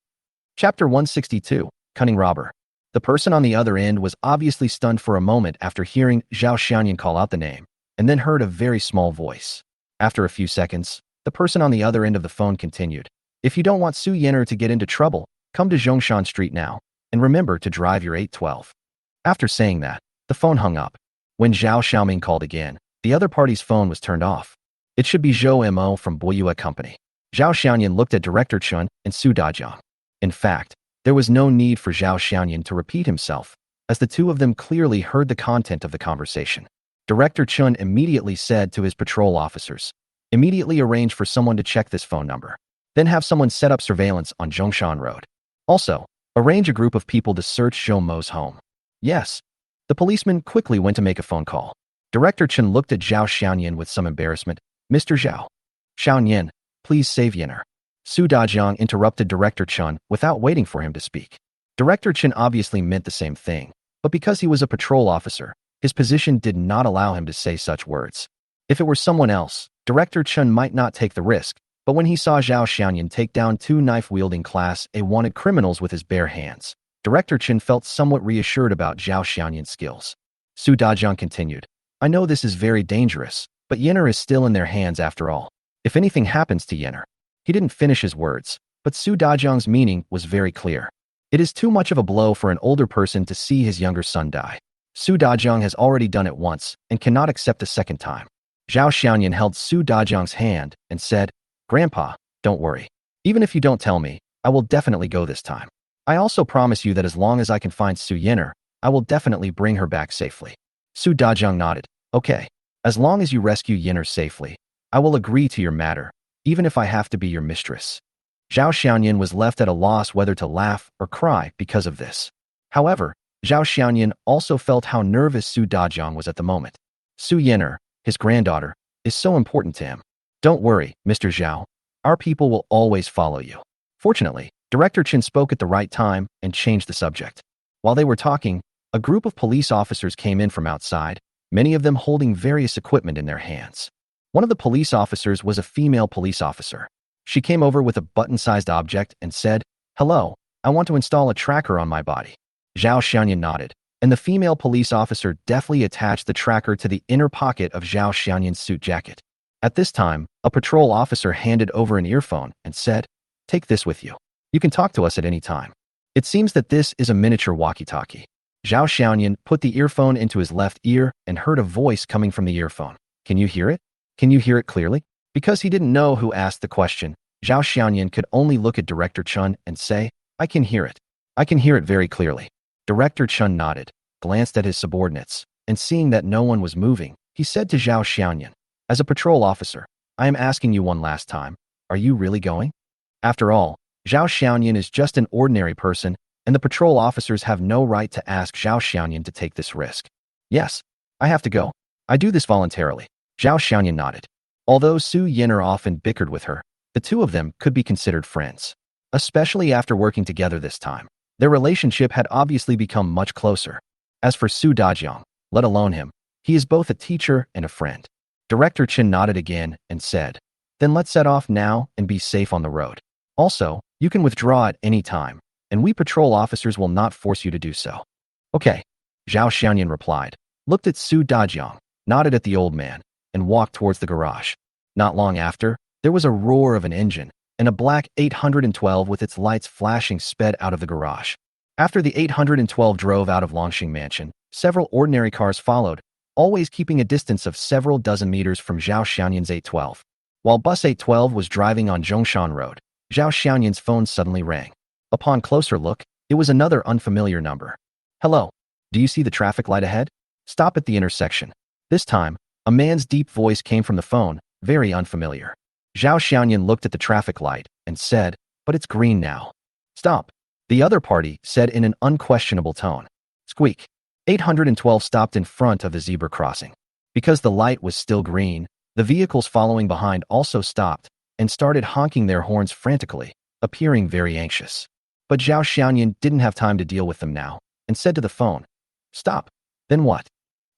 Chapter 162, Cunning Robber. The person on the other end was obviously stunned for a moment after hearing Zhao Xiaoyan call out the name, and then heard a very small voice. After a few seconds, the person on the other end of the phone continued, If you don't want Su Yener to get into trouble, come to Zhongshan Street now, and remember to drive your 812. After saying that, the phone hung up. When Zhao Xiaoming called again, the other party's phone was turned off. It should be Zhou Mo from Boyue Company. Zhao Xiaoyan looked at Director Chen and Su Dazhang. In fact, there was no need for Zhao Xiaoyan to repeat himself, as the two of them clearly heard the content of the conversation. Director Chen immediately said to his patrol officers, Immediately arrange for someone to check this phone number. Then have someone set up surveillance on Zhongshan Road. Also, arrange a group of people to search Zhou Mo's home. Yes. The policeman quickly went to make a phone call. Director Chen looked at Zhao Xiaoyan with some embarrassment. Mr. Zhao. Xiaoyan, please save Yener. Su Dazhang interrupted Director Chen without waiting for him to speak. Director Chen obviously meant the same thing, but because he was a patrol officer, his position did not allow him to say such words. If it were someone else, Director Chen might not take the risk, but when he saw Zhao Xiaoyan take down two knife-wielding Class A wanted criminals with his bare hands, Director Chen felt somewhat reassured about Zhao Xiaoyan's skills. Su Dajiang continued, I know this is very dangerous, but Yenner is still in their hands after all. If anything happens to Yenner. He didn't finish his words, but Su Dajiang's meaning was very clear. It is too much of a blow for an older person to see his younger son die. Su Dajiang has already done it once and cannot accept a second time. Zhao Xiaoyan held Su Dajiang's hand and said, Grandpa, don't worry. Even if you don't tell me, I will definitely go this time. I also promise you that as long as I can find Su Yenner, I will definitely bring her back safely. Su Dajiang nodded. Okay. As long as you rescue Yenner safely, I will agree to your matter, even if I have to be your mistress. Zhao Xiaoyan was left at a loss whether to laugh or cry because of this. However, Zhao Xiaoyan also felt how nervous Su Dajiang was at the moment. Su Yenner, his granddaughter, is so important to him. Don't worry, Mr. Zhao. Our people will always follow you. Fortunately, Director Chen spoke at the right time and changed the subject. While they were talking, a group of police officers came in from outside, many of them holding various equipment in their hands. One of the police officers was a female police officer. She came over with a button-sized object and said, Hello, I want to install a tracker on my body. Zhao Xiaoyan nodded, and the female police officer deftly attached the tracker to the inner pocket of Zhao Xiaoyan's suit jacket. At this time, a patrol officer handed over an earphone and said, Take this with you. You can talk to us at any time. It seems that this is a miniature walkie-talkie. Zhao Xiaoyan put the earphone into his left ear and heard a voice coming from the earphone. Can you hear it? Can you hear it clearly? Because he didn't know who asked the question, Zhao Xiaoyan could only look at Director Chen and say, I can hear it. I can hear it very clearly. Director Chen nodded, glanced at his subordinates, and seeing that no one was moving, he said to Zhao Xiaoyan, As a patrol officer, I am asking you one last time, are you really going? After all, Zhao Xiaoyan is just an ordinary person, and the patrol officers have no right to ask Zhao Xiaoyan to take this risk. Yes, I have to go. I do this voluntarily. Zhao Xiaoyan nodded. Although Su Yenner often bickered with her, the two of them could be considered friends. Especially after working together this time, their relationship had obviously become much closer. As for Su Dajiang, let alone him, he is both a teacher and a friend. Director Chen nodded again and said, Then let's set off now and be safe on the road. Also, you can withdraw at any time, and we patrol officers will not force you to do so. Okay, Zhao Xiaoyan replied, looked at Su Dajiang, nodded at the old man, and walked towards the garage. Not long after, there was a roar of an engine, and a black 812 with its lights flashing sped out of the garage. After the 812 drove out of Longxing Mansion, several ordinary cars followed, always keeping a distance of several dozen meters from Zhao Xiaoyan's 812. While bus 812 was driving on Zhongshan Road, Zhao Xiaoyan's phone suddenly rang. Upon closer look, it was another unfamiliar number. Hello, do you see the traffic light ahead? Stop at the intersection. This time, a man's deep voice came from the phone, very unfamiliar. Zhao Xiaoyan looked at the traffic light and said, But it's green now. Stop. The other party said in an unquestionable tone. Squeak. 812 stopped in front of the zebra crossing. Because the light was still green, the vehicles following behind also stopped and started honking their horns frantically, appearing very anxious. But Zhao Xiaoyan didn't have time to deal with them now and said to the phone, Stop. Then what?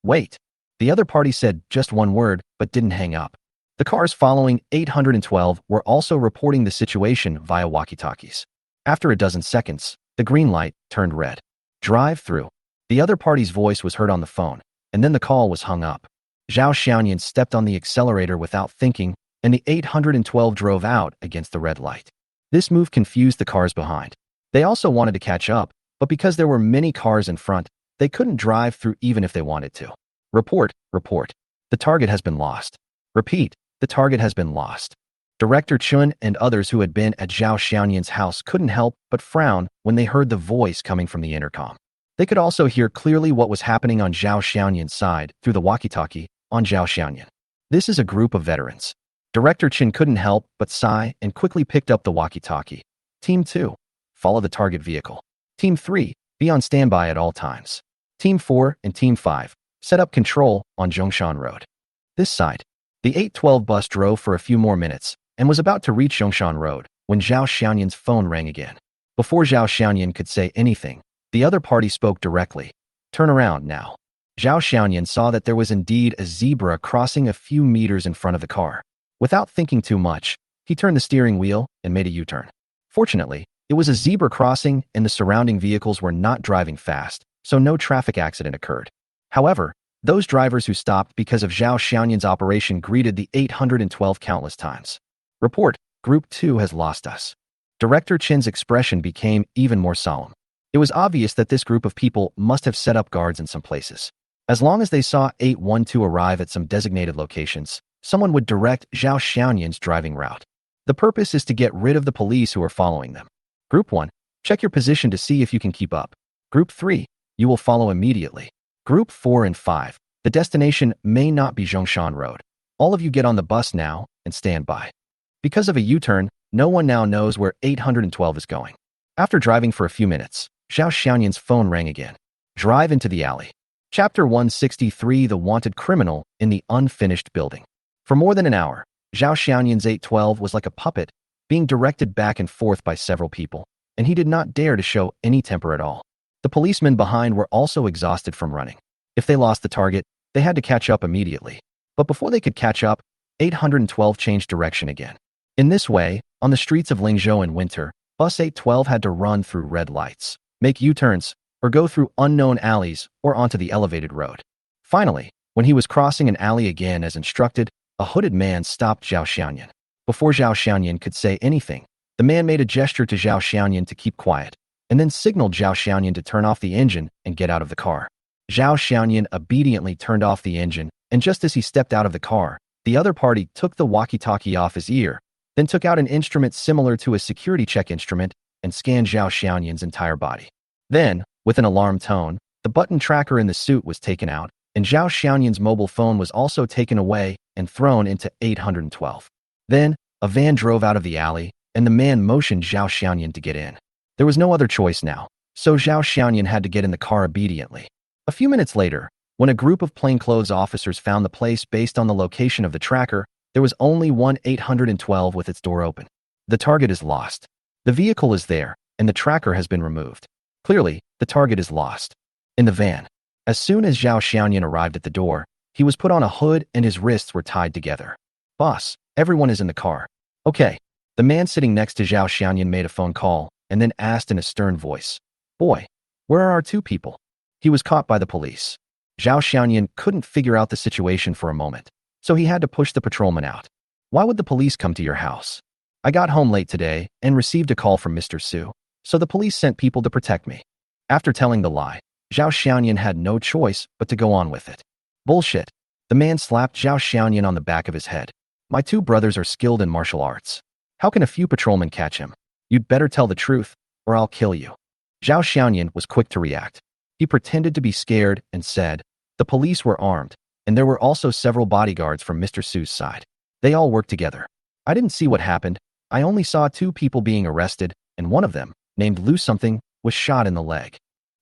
Wait. The other party said just one word but didn't hang up. The cars following 812 were also reporting the situation via walkie-talkies. After a dozen seconds, the green light turned red. Drive through. The other party's voice was heard on the phone, and then the call was hung up. Zhao Xiaoyan stepped on the accelerator without thinking, and the 812 drove out against the red light. This move confused the cars behind. They also wanted to catch up, but because there were many cars in front, they couldn't drive through even if they wanted to. Report. The target has been lost. Repeat, the target has been lost. Director Chen and others who had been at Zhao Xiaoyan's house couldn't help but frown when they heard the voice coming from the intercom. They could also hear clearly what was happening on Zhao Xiaoyan's side through the walkie-talkie on Zhao Xiaoyan. This is a group of veterans. Director Chen couldn't help but sigh and quickly picked up the walkie-talkie. Team 2, follow the target vehicle. Team 3, be on standby at all times. Team 4 and Team 5, set up control on Zhongshan Road. This side. The 812 bus drove for a few more minutes and was about to reach Zhongshan Road when Zhao Xiaoyan's phone rang again. Before Zhao Xiaoyan could say anything, the other party spoke directly. Turn around now. Zhao Xiaoyan saw that there was indeed a zebra crossing a few meters in front of the car. Without thinking too much, he turned the steering wheel and made a U-turn. Fortunately, it was a zebra crossing and the surrounding vehicles were not driving fast, so no traffic accident occurred. However, those drivers who stopped because of Zhao Xiaoyan's operation greeted the 812 countless times. Report, Group 2 has lost us. Director Chen's expression became even more solemn. It was obvious that this group of people must have set up guards in some places. As long as they saw 812 arrive at some designated locations, someone would direct Zhao Xiaoyan's driving route. The purpose is to get rid of the police who are following them. Group 1, check your position to see if you can keep up. Group 3, you will follow immediately. Group 4 and 5, the destination may not be Zhongshan Road. All of you get on the bus now and stand by. Because of a U-turn, no one now knows where 812 is going. After driving for a few minutes, Zhao Xiaoyan's phone rang again. Drive into the alley. Chapter 163, The Wanted Criminal in the Unfinished Building. For more than an hour, Zhao Xiaoyan's 812 was like a puppet, being directed back and forth by several people, and he did not dare to show any temper at all. The policemen behind were also exhausted from running. If they lost the target, they had to catch up immediately. But before they could catch up, 812 changed direction again. In this way, on the streets of Lingzhou in winter, bus 812 had to run through red lights, make U-turns, or go through unknown alleys or onto the elevated road. Finally, when he was crossing an alley again as instructed, a hooded man stopped Zhao Xiaoyan. Before Zhao Xiaoyan could say anything, the man made a gesture to Zhao Xiaoyan to keep quiet, and then signaled Zhao Xiaoyan to turn off the engine and get out of the car. Zhao Xiaoyan obediently turned off the engine, and just as he stepped out of the car, the other party took the walkie-talkie off his ear, then took out an instrument similar to a security check instrument and scanned Zhao Xiaoyan's entire body. Then, with an alarm tone, the button tracker in the suit was taken out, and Zhao Xiaoyan's mobile phone was also taken away and thrown into 812. Then, a van drove out of the alley, and the man motioned Zhao Xiaoyan to get in. There was no other choice now, so Zhao Xiaoyan had to get in the car obediently. A few minutes later, when a group of plainclothes officers found the place based on the location of the tracker, there was only one 812 with its door open. The target is lost. The vehicle is there, and the tracker has been removed. Clearly, the target is lost. In the van. As soon as Zhao Xiaoyan arrived at the door, he was put on a hood and his wrists were tied together. Boss, everyone is in the car. Okay. The man sitting next to Zhao Xiaoyan made a phone call and then asked in a stern voice, Boy, where are our two people? He was caught by the police. Zhao Xiaoyan couldn't figure out the situation for a moment, so he had to push the patrolman out. Why would the police come to your house? I got home late today and received a call from Mr. Su, so the police sent people to protect me. After telling the lie, Zhao Xiaoyan had no choice but to go on with it. Bullshit. The man slapped Zhao Xiaoyan on the back of his head. My two brothers are skilled in martial arts. How can a few patrolmen catch him? You'd better tell the truth, or I'll kill you. Zhao Xiaoyan was quick to react. He pretended to be scared and said, the police were armed, and there were also several bodyguards from Mr. Su's side. They all worked together. I didn't see what happened. I only saw two people being arrested, and one of them, named Lu something, was shot in the leg.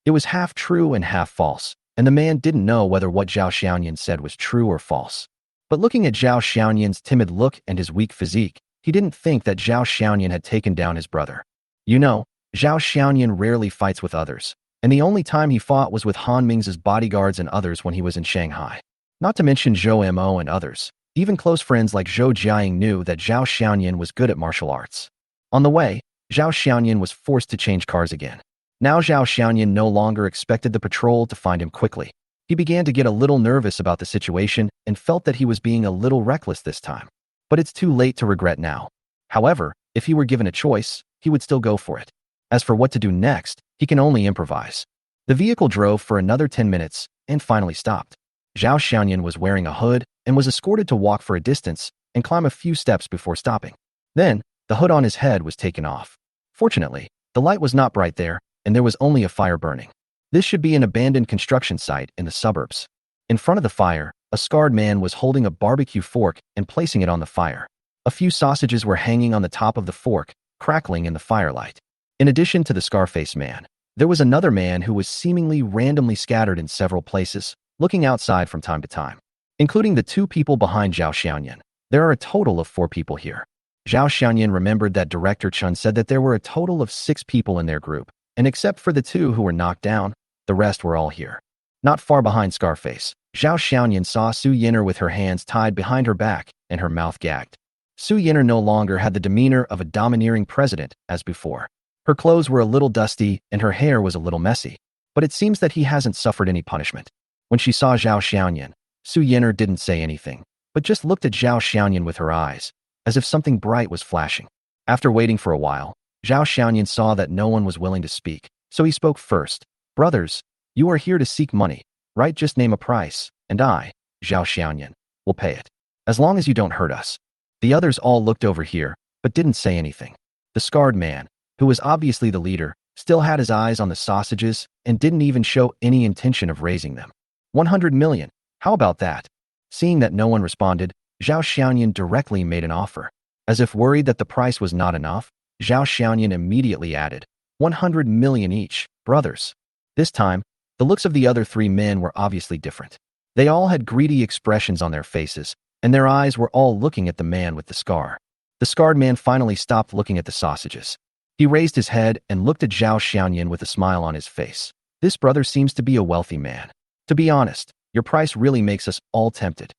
It was half true and half false, and the man didn't know whether what Zhao Xiaoyan said was true or false. But looking at Zhao Xiaoyan's timid look and his weak physique, he didn't think that Zhao Xiaoyan had taken down his brother. You know, Zhao Xiaoyan rarely fights with others, and the only time he fought was with Han Ming's bodyguards and others when he was in Shanghai. Not to mention Zhou Mo and others. Even close friends like Zhou Jiaying knew that Zhao Xiaoyan was good at martial arts. On the way, Zhao Xiaoyan was forced to change cars again. Now Zhao Xiaoyan no longer expected the patrol to find him quickly. He began to get a little nervous about the situation and felt that he was being a little reckless this time. But it's too late to regret now. However, if he were given a choice, he would still go for it. As for what to do next, he can only improvise. The vehicle drove for another 10 minutes and finally stopped. Zhao Xiaoyan was wearing a hood and was escorted to walk for a distance and climb a few steps before stopping. Then, the hood on his head was taken off. Fortunately, the light was not bright there, and there was only a fire burning. This should be an abandoned construction site in the suburbs. In front of the fire, a scarred man was holding a barbecue fork and placing it on the fire. A few sausages were hanging on the top of the fork, crackling in the firelight. In addition to the scar-faced man, there was another man who was seemingly randomly scattered in several places, looking outside from time to time. Including the two people behind Zhao Xiaoyan, there are a total of 4 people here. Zhao Xiaoyan remembered that Director Chen said that there were a total of 6 people in their group, and except for the 2 who were knocked down, the rest were all here. Not far behind Scarface, Zhao Xiaoyan saw Su Yin'er with her hands tied behind her back and her mouth gagged. Su Yinner no longer had the demeanor of a domineering president as before. Her clothes were a little dusty and her hair was a little messy, but it seems that he hasn't suffered any punishment. When she saw Zhao Xiaoyan, Su Yinner didn't say anything, but just looked at Zhao Xiaoyan with her eyes, as if something bright was flashing. After waiting for a while, Zhao Xiaoyan saw that no one was willing to speak, so he spoke first. Brothers, you are here to seek money, right? Just name a price, and I, Zhao Xiaoyan, will pay it. As long as you don't hurt us. The others all looked over here, but didn't say anything. The scarred man, who was obviously the leader, still had his eyes on the sausages and didn't even show any intention of raising them. 100 million, how about that? Seeing that no one responded, Zhao Xiaoyan directly made an offer. As if worried that the price was not enough, Zhao Xiaoyan immediately added, 100 million each, brothers. This time, the looks of the other three men were obviously different. They all had greedy expressions on their faces, and their eyes were all looking at the man with the scar. The scarred man finally stopped looking at the sausages. He raised his head and looked at Zhao Xiaoyan with a smile on his face. This brother seems to be a wealthy man. To be honest, your price really makes us all tempted.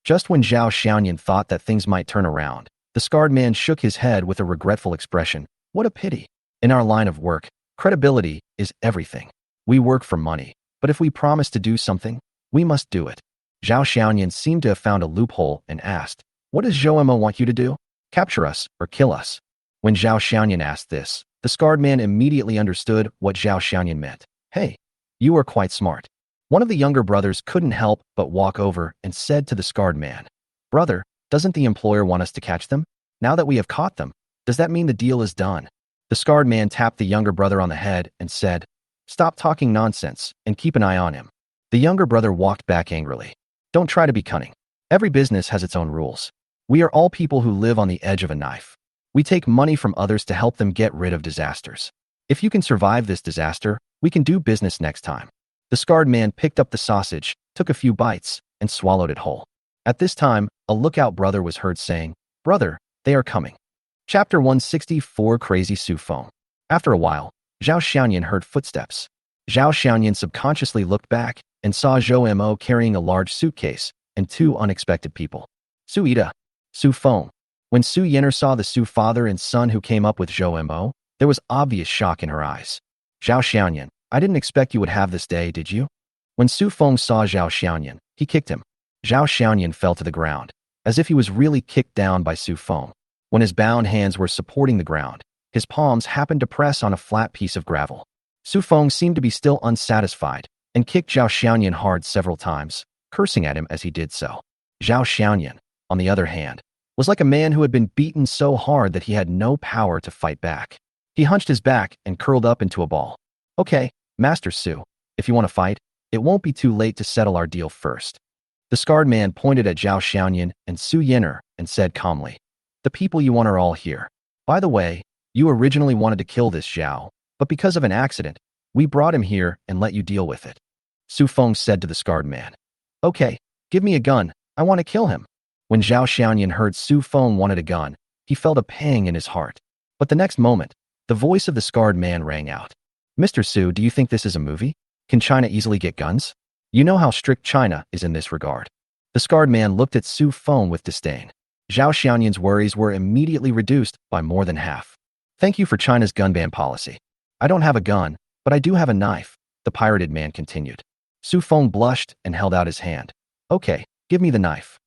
Just when Zhao Xiaoyan thought that things might turn around, the scarred man shook his head with a regretful expression. What a pity. In our line of work, credibility is everything. We work for money, but if we promise to do something, we must do it. Zhao Xiaoyan seemed to have found a loophole and asked, what does Zhou Mo want you to do? Capture us or kill us? When Zhao Xiaoyan asked this, the scarred man immediately understood what Zhao Xiaoyan meant. Hey, you are quite smart. One of the younger brothers couldn't help but walk over and said to the scarred man, brother, doesn't the employer want us to catch them? Now that we have caught them, does that mean the deal is done? The scarred man tapped the younger brother on the head and said, stop talking nonsense and keep an eye on him. The younger brother walked back angrily. Don't try to be cunning. Every business has its own rules. We are all people who live on the edge of a knife. We take money from others to help them get rid of disasters. If you can survive this disaster, we can do business next time. The scarred man picked up the sausage, took a few bites, and swallowed it whole. At this time, a lookout brother was heard saying, brother, they are coming. Chapter 164 Crazy Su Feng. After a while, Zhao Xiaoyan heard footsteps. Zhao Xiaoyan subconsciously looked back and saw Zhou Mo carrying a large suitcase and two unexpected people. Su Ida, Su Feng. When Su Yinner saw the Su father and son who came up with Zhou Mo, there was obvious shock in her eyes. Zhao Xiaoyan, I didn't expect you would have this day, did you? When Su Feng saw Zhao Xiaoyan, he kicked him. Zhao Xiaoyan fell to the ground, as if he was really kicked down by Su Feng. When his bound hands were supporting the ground, his palms happened to press on a flat piece of gravel. Su Feng seemed to be still unsatisfied and kicked Zhao Xiaoyan hard several times, cursing at him as he did so. Zhao Xiaoyan, on the other hand, was like a man who had been beaten so hard that he had no power to fight back. He hunched his back and curled up into a ball. Okay, Master Su, if you want to fight, it won't be too late to settle our deal first. The scarred man pointed at Zhao Xiaoyan and Su Yinner and said calmly, the people you want are all here. By the way, you originally wanted to kill this Zhao, but because of an accident, we brought him here and let you deal with it. Su Feng said to the scarred man, okay, give me a gun, I want to kill him. When Zhao Xiaoyan heard Su Feng wanted a gun, he felt a pang in his heart. But the next moment, the voice of the scarred man rang out. Mr. Su, do you think this is a movie? Can China easily get guns? You know how strict China is in this regard. The scarred man looked at Su Feng with disdain. Zhao Xiaoyan's worries were immediately reduced by more than half. Thank you for China's gun ban policy. I don't have a gun, but I do have a knife, the pirated man continued. Su Feng blushed and held out his hand. Okay, give me the knife.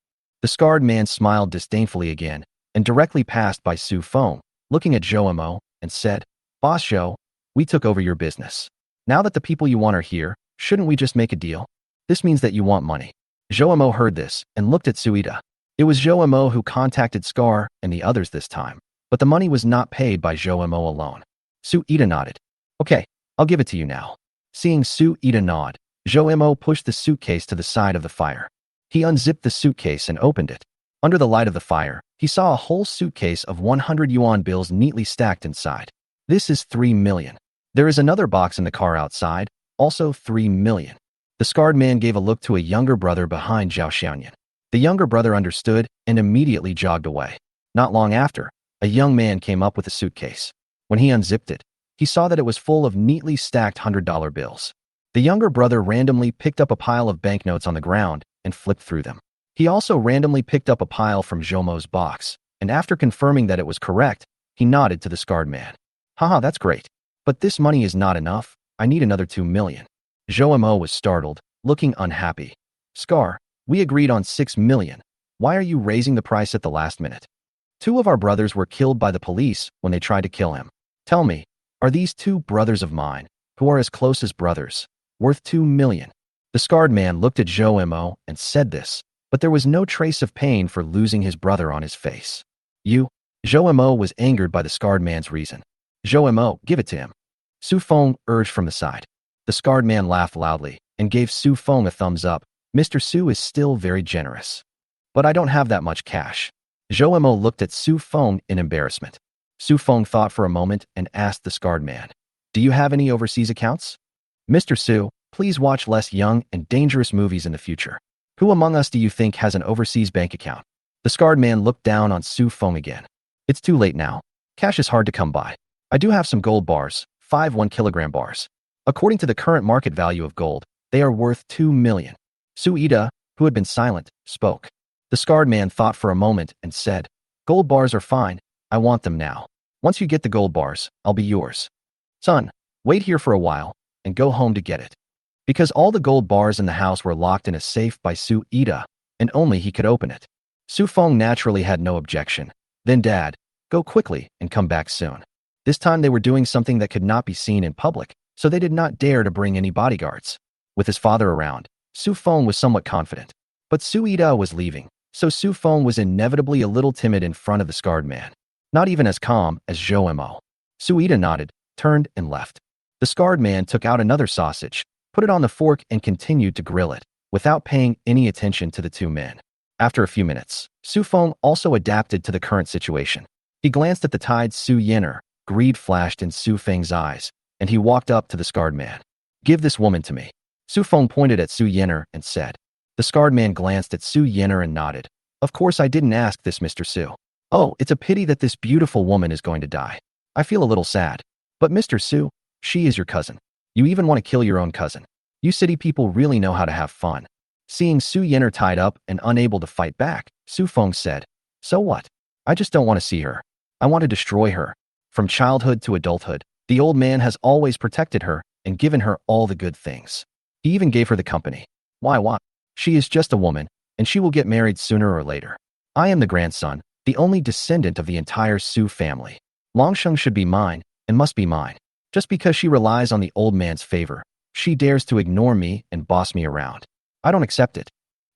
The scarred man smiled disdainfully again and directly passed by Su Feng, looking at Zhou Mo, and said, Boss Zhou, we took over your business. Now that the people you want are here, shouldn't we just make a deal? This means that you want money. Zhou Mo heard this and looked at Su Ida. It was Zhou Mo who contacted Scar and the others this time, but the money was not paid by Zhou Mo alone. Su Ida nodded. Okay, I'll give it to you now. Seeing Su Ida nod, Zhou Mo pushed the suitcase to the side of the fire. He unzipped the suitcase and opened it. Under the light of the fire, he saw a whole suitcase of 100 yuan bills neatly stacked inside. This is 3 million. There is another box in the car outside, also 3 million. The scarred man gave a look to a younger brother behind Zhao Xiaoyan. The younger brother understood and immediately jogged away. Not long after, a young man came up with a suitcase. When he unzipped it, he saw that it was full of neatly stacked $100 bills. The younger brother randomly picked up a pile of banknotes on the ground and flipped through them. He also randomly picked up a pile from Zhou Mo's box, and after confirming that it was correct, he nodded to the scarred man. Haha, that's great. But this money is not enough. I need another 2 million. Zhou Mo was startled, looking unhappy. Scar, we agreed on 6 million. Why are you raising the price at the last minute? 2 of our brothers were killed by the police when they tried to kill him. Tell me, are these 2 brothers of mine, who are as close as brothers, worth 2 million? The scarred man looked at Zhou Mo and said this, but there was no trace of pain for losing his brother on his face. Zhou Mo was angered by the scarred man's reason. Zhou Mo, give it to him. Su Feng urged from the side. The scarred man laughed loudly and gave Su Feng a thumbs up. Mr. Su is still very generous. But I don't have that much cash. Zhou Mo looked at Su Feng in embarrassment. Su Feng thought for a moment and asked the scarred man, do you have any overseas accounts? Mr. Su, please watch less young and dangerous movies in the future. Who among us do you think has an overseas bank account? The scarred man looked down on Su Feng again. It's too late now. Cash is hard to come by. I do have some gold bars, 5 1-kilogram bars. According to the current market value of gold, they are worth 2 million. Su Ida, who had been silent, spoke. The scarred man thought for a moment and said, gold bars are fine. I want them now. Once you get the gold bars, I'll be yours. Son, wait here for a while and go home to get it. Because all the gold bars in the house were locked in a safe by Su Ida, and only he could open it. Su Feng naturally had no objection. Then Dad, go quickly and come back soon. This time they were doing something that could not be seen in public, so they did not dare to bring any bodyguards. With his father around, Su Feng was somewhat confident. But Su Ida was leaving, so Su Feng was inevitably a little timid in front of the scarred man. Not even as calm as Zhou Mo. Su Ida nodded, turned and left. The scarred man took out another sausage, put it on the fork and continued to grill it, without paying any attention to the 2 men. After a few minutes, Su Feng also adapted to the current situation. He glanced at the tied Su Yener, greed flashed in Su Feng's eyes, and he walked up to the scarred man. Give this woman to me. Su Feng pointed at Su Yener and said. The scarred man glanced at Su Yener and nodded. Of course I didn't ask this, Mr. Su. Oh, it's a pity that this beautiful woman is going to die. I feel a little sad. But Mr. Su, she is your cousin. You even want to kill your own cousin. You city people really know how to have fun. Seeing Su Yener tied up and unable to fight back, Su Feng said, so what? I just don't want to see her. I want to destroy her. From childhood to adulthood, the old man has always protected her and given her all the good things. He even gave her the company. Why? She is just a woman, and she will get married sooner or later. I am the grandson, the only descendant of the entire Su family. Longsheng should be mine, and must be mine. Just because she relies on the old man's favor, she dares to ignore me and boss me around. I don't accept it.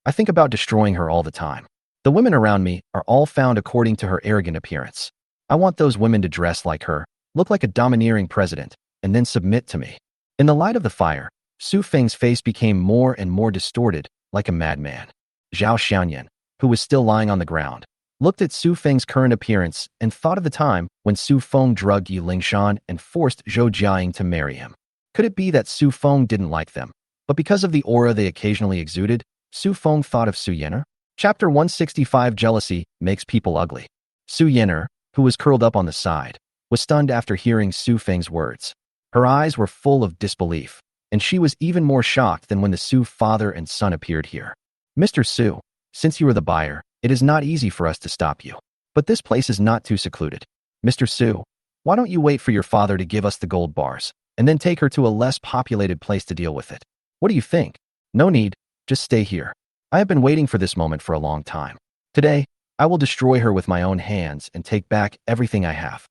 I think about destroying her all the time. The women around me are all found according to her arrogant appearance. I want those women to dress like her, look like a domineering president, and then submit to me. In the light of the fire, Su Feng's face became more and more distorted, like a madman. Zhao Xianyan, who was still lying on the ground, looked at Su Feng's current appearance and thought of the time when Su Feng drugged Yi Lingshan and forced Zhou Jiaying to marry him. Could it be that Su Feng didn't like them, but because of the aura they occasionally exuded, Su Feng thought of Su Yener? Chapter 165 Jealousy Makes People Ugly. Su Yener, who was curled up on the side, was stunned after hearing Su Feng's words. Her eyes were full of disbelief, and she was even more shocked than when the Su father and son appeared here. Mr. Su, since you are the buyer, it is not easy for us to stop you. But this place is not too secluded. Mr. Su, why don't you wait for your father to give us the gold bars, and then take her to a less populated place to deal with it? What do you think? No need, just stay here. I have been waiting for this moment for a long time. Today, I will destroy her with my own hands and take back everything I have.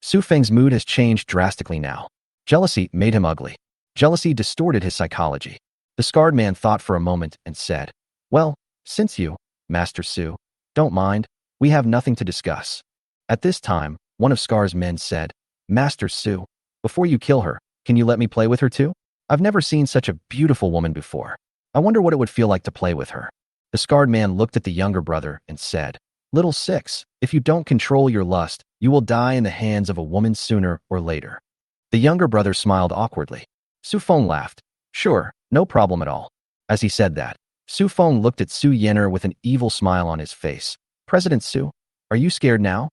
Su Feng's mood has changed drastically now. Jealousy made him ugly. Jealousy distorted his psychology. The scarred man thought for a moment and said, well, since you, Master Su, don't mind, we have nothing to discuss. At this time, one of Scar's men said, Master Su, before you kill her, can you let me play with her too? I've never seen such a beautiful woman before. I wonder what it would feel like to play with her. The scarred man looked at the younger brother and said, Little Six, if you don't control your lust, you will die in the hands of a woman sooner or later. The younger brother smiled awkwardly. Su Feng laughed. Sure, no problem at all. As he said that, Su Feng looked at Su Yener with an evil smile on his face. President Su, are you scared now?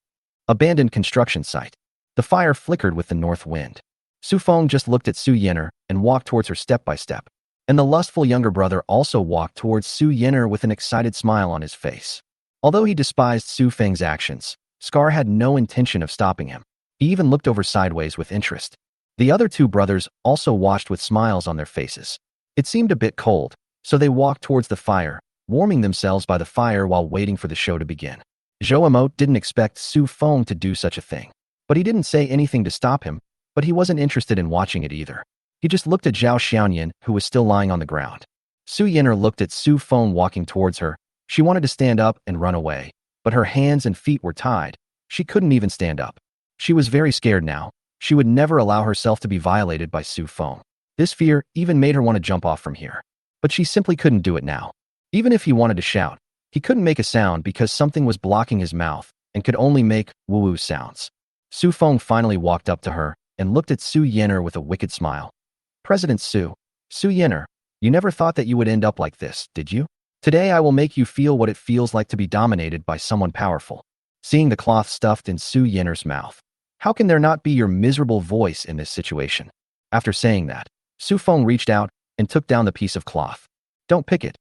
Abandoned construction site. The fire flickered with the north wind. Su Feng just looked at Su Yener and walked towards her step by step. And the lustful younger brother also walked towards Su Yener with an excited smile on his face. Although he despised Su Feng's actions, Scar had no intention of stopping him. He even looked over sideways with interest. The other two brothers also watched with smiles on their faces. It seemed a bit cold, so they walked towards the fire, warming themselves by the fire while waiting for the show to begin. Zhou Emo didn't expect Su Feng to do such a thing, but he didn't say anything to stop him, but he wasn't interested in watching it either. He just looked at Zhao Xiaoyan, who was still lying on the ground. Su Yinar looked at Su Feng walking towards her. She wanted to stand up and run away, but her hands and feet were tied. She couldn't even stand up. She was very scared now. She would never allow herself to be violated by Su Feng. This fear even made her want to jump off from here. But she simply couldn't do it now. Even if he wanted to shout, he couldn't make a sound because something was blocking his mouth and could only make woo-woo sounds. Su Feng finally walked up to her and looked at Su Yinar with a wicked smile. President Su Yinar, you never thought that you would end up like this, did you? Today I will make you feel what it feels like to be dominated by someone powerful. Seeing the cloth stuffed in Su Yinar's mouth, how can there not be your miserable voice in this situation? After saying that, Su Feng reached out and took down the piece of cloth. Don't pick it.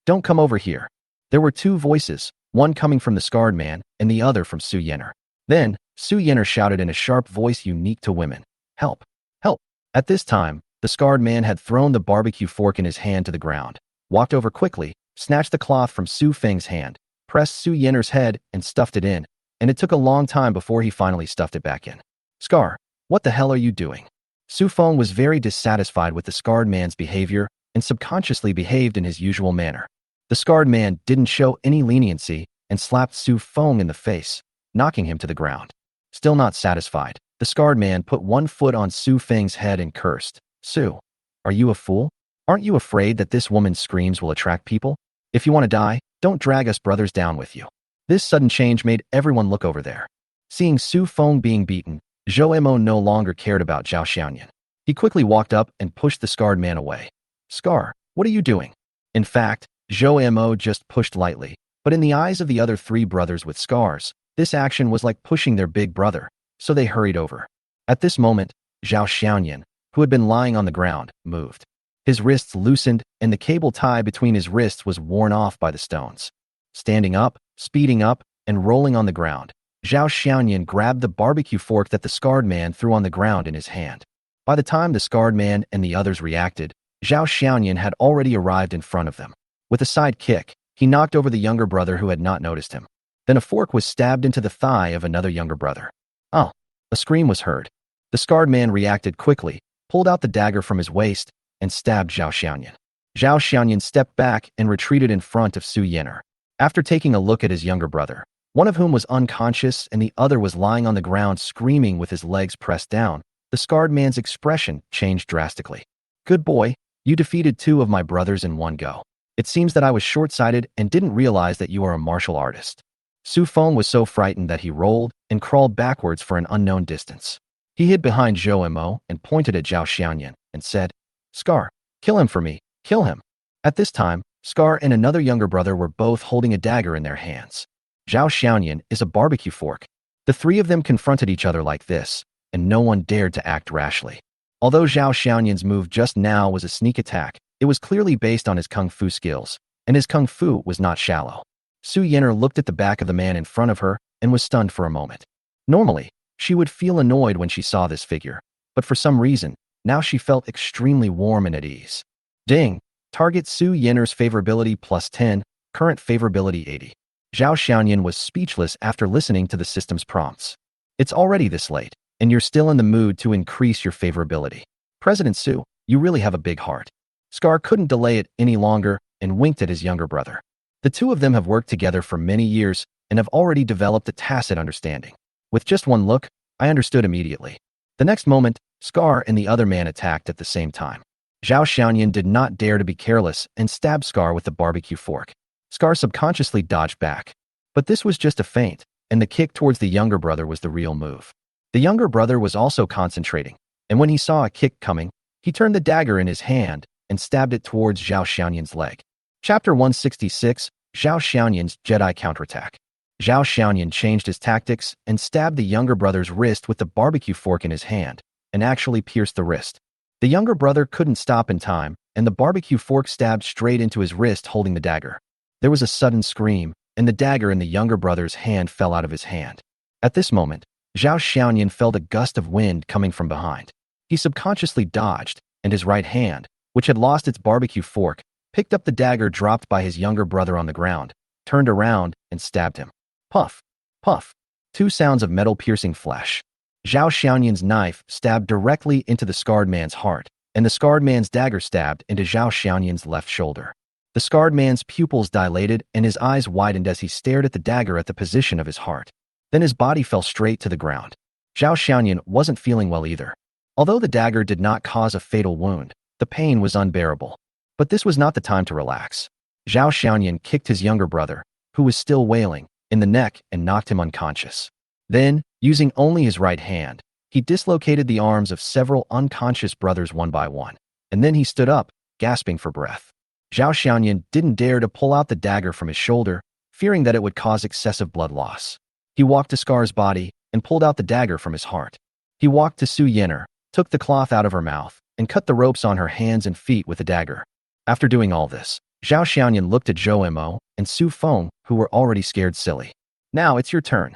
Don't come over here. There were two voices, one coming from the scarred man and the other from Su Yinar. Then, Su Yinar shouted in a sharp voice unique to women. Help! Help! At this time, the scarred man had thrown the barbecue fork in his hand to the ground, walked over quickly, snatched the cloth from Su Feng's hand, pressed Su Yinar's head and stuffed it in, and it took a long time before he finally stuffed it back in. Scar, what the hell are you doing? Su Feng was very dissatisfied with the scarred man's behavior and subconsciously behaved in his usual manner. The scarred man didn't show any leniency and slapped Su Feng in the face, knocking him to the ground. Still not satisfied, the scarred man put one foot on Su Feng's head and cursed. Su, are you a fool? Aren't you afraid that this woman's screams will attract people? If you want to die, don't drag us brothers down with you. This sudden change made everyone look over there. Seeing Su Feng being beaten, Zhou Emo no longer cared about Zhao Xiaoyan. He quickly walked up and pushed the scarred man away. Scar, what are you doing? In fact, Zhou Emo just pushed lightly, but in the eyes of the other three brothers with scars, this action was like pushing their big brother, so they hurried over. At this moment, Zhao Xiaoyan, who had been lying on the ground, moved. His wrists loosened, and the cable tie between his wrists was worn off by the stones. Standing up, speeding up, and rolling on the ground, Zhao Xiaoyan grabbed the barbecue fork that the scarred man threw on the ground in his hand. By the time the scarred man and the others reacted, Zhao Xiaoyan had already arrived in front of them. With a side kick, he knocked over the younger brother who had not noticed him. Then a fork was stabbed into the thigh of another younger brother. Oh! A scream was heard. The scarred man reacted quickly, pulled out the dagger from his waist, and stabbed Zhao Xiaoyan. Zhao Xiaoyan stepped back and retreated in front of Su Yinar. After taking a look at his younger brother, one of whom was unconscious and the other was lying on the ground screaming with his legs pressed down, the scarred man's expression changed drastically. Good boy, you defeated two of my brothers in one go. It seems that I was short-sighted and didn't realize that you are a martial artist. Su Feng was so frightened that he rolled and crawled backwards for an unknown distance. He hid behind Zhou Emo and pointed at Zhao Xiaoyan and said, Scar, kill him for me, kill him. At this time, Scar and another younger brother were both holding a dagger in their hands. Zhao Xiaoyan is a barbecue fork. The three of them confronted each other like this, and no one dared to act rashly. Although Zhao Xiaoyan's move just now was a sneak attack, it was clearly based on his kung fu skills, and his kung fu was not shallow. Su Yinar looked at the back of the man in front of her and was stunned for a moment. Normally, she would feel annoyed when she saw this figure, but for some reason, now she felt extremely warm and at ease. Ding! Target Su Yinar's favorability +10, current favorability 80. Zhao Xiaoyan was speechless after listening to the system's prompts. It's already this late, and you're still in the mood to increase your favorability. President Su, you really have a big heart. Scar couldn't delay it any longer and winked at his younger brother. The two of them have worked together for many years and have already developed a tacit understanding. With just one look, I understood immediately. The next moment, Scar and the other man attacked at the same time. Zhao Xiaoyan did not dare to be careless and stabbed Scar with the barbecue fork. Scar subconsciously dodged back. But this was just a feint, and the kick towards the younger brother was the real move. The younger brother was also concentrating, and when he saw a kick coming, he turned the dagger in his hand and stabbed it towards Zhao Xiaoyan's leg. Chapter 166, Zhao Xiaoyan's Jedi Counterattack. Zhao Xiaoyan changed his tactics and stabbed the younger brother's wrist with the barbecue fork in his hand, and actually pierced the wrist. The younger brother couldn't stop in time, and the barbecue fork stabbed straight into his wrist holding the dagger. There was a sudden scream, and the dagger in the younger brother's hand fell out of his hand. At this moment, Zhao Xiaoyan felt a gust of wind coming from behind. He subconsciously dodged, and his right hand, which had lost its barbecue fork, picked up the dagger dropped by his younger brother on the ground, turned around, and stabbed him. Puff! Puff! Two sounds of metal-piercing flesh. Zhao Xiaoyan's knife stabbed directly into the scarred man's heart, and the scarred man's dagger stabbed into Zhao Xiaoyan's left shoulder. The scarred man's pupils dilated and his eyes widened as he stared at the dagger at the position of his heart. Then his body fell straight to the ground. Zhao Xiaoyan wasn't feeling well either. Although the dagger did not cause a fatal wound, the pain was unbearable. But this was not the time to relax. Zhao Xiaoyan kicked his younger brother, who was still wailing, in the neck and knocked him unconscious. Then, using only his right hand, he dislocated the arms of several unconscious brothers one by one, and then he stood up, gasping for breath. Zhao Xiaoyan didn't dare to pull out the dagger from his shoulder, fearing that it would cause excessive blood loss. He walked to Scar's body and pulled out the dagger from his heart. He walked to Su Yener, took the cloth out of her mouth, and cut the ropes on her hands and feet with the dagger. After doing all this, Zhao Xiaoyan looked at Zhou Mo and Su Feng, who were already scared silly. Now it's your turn.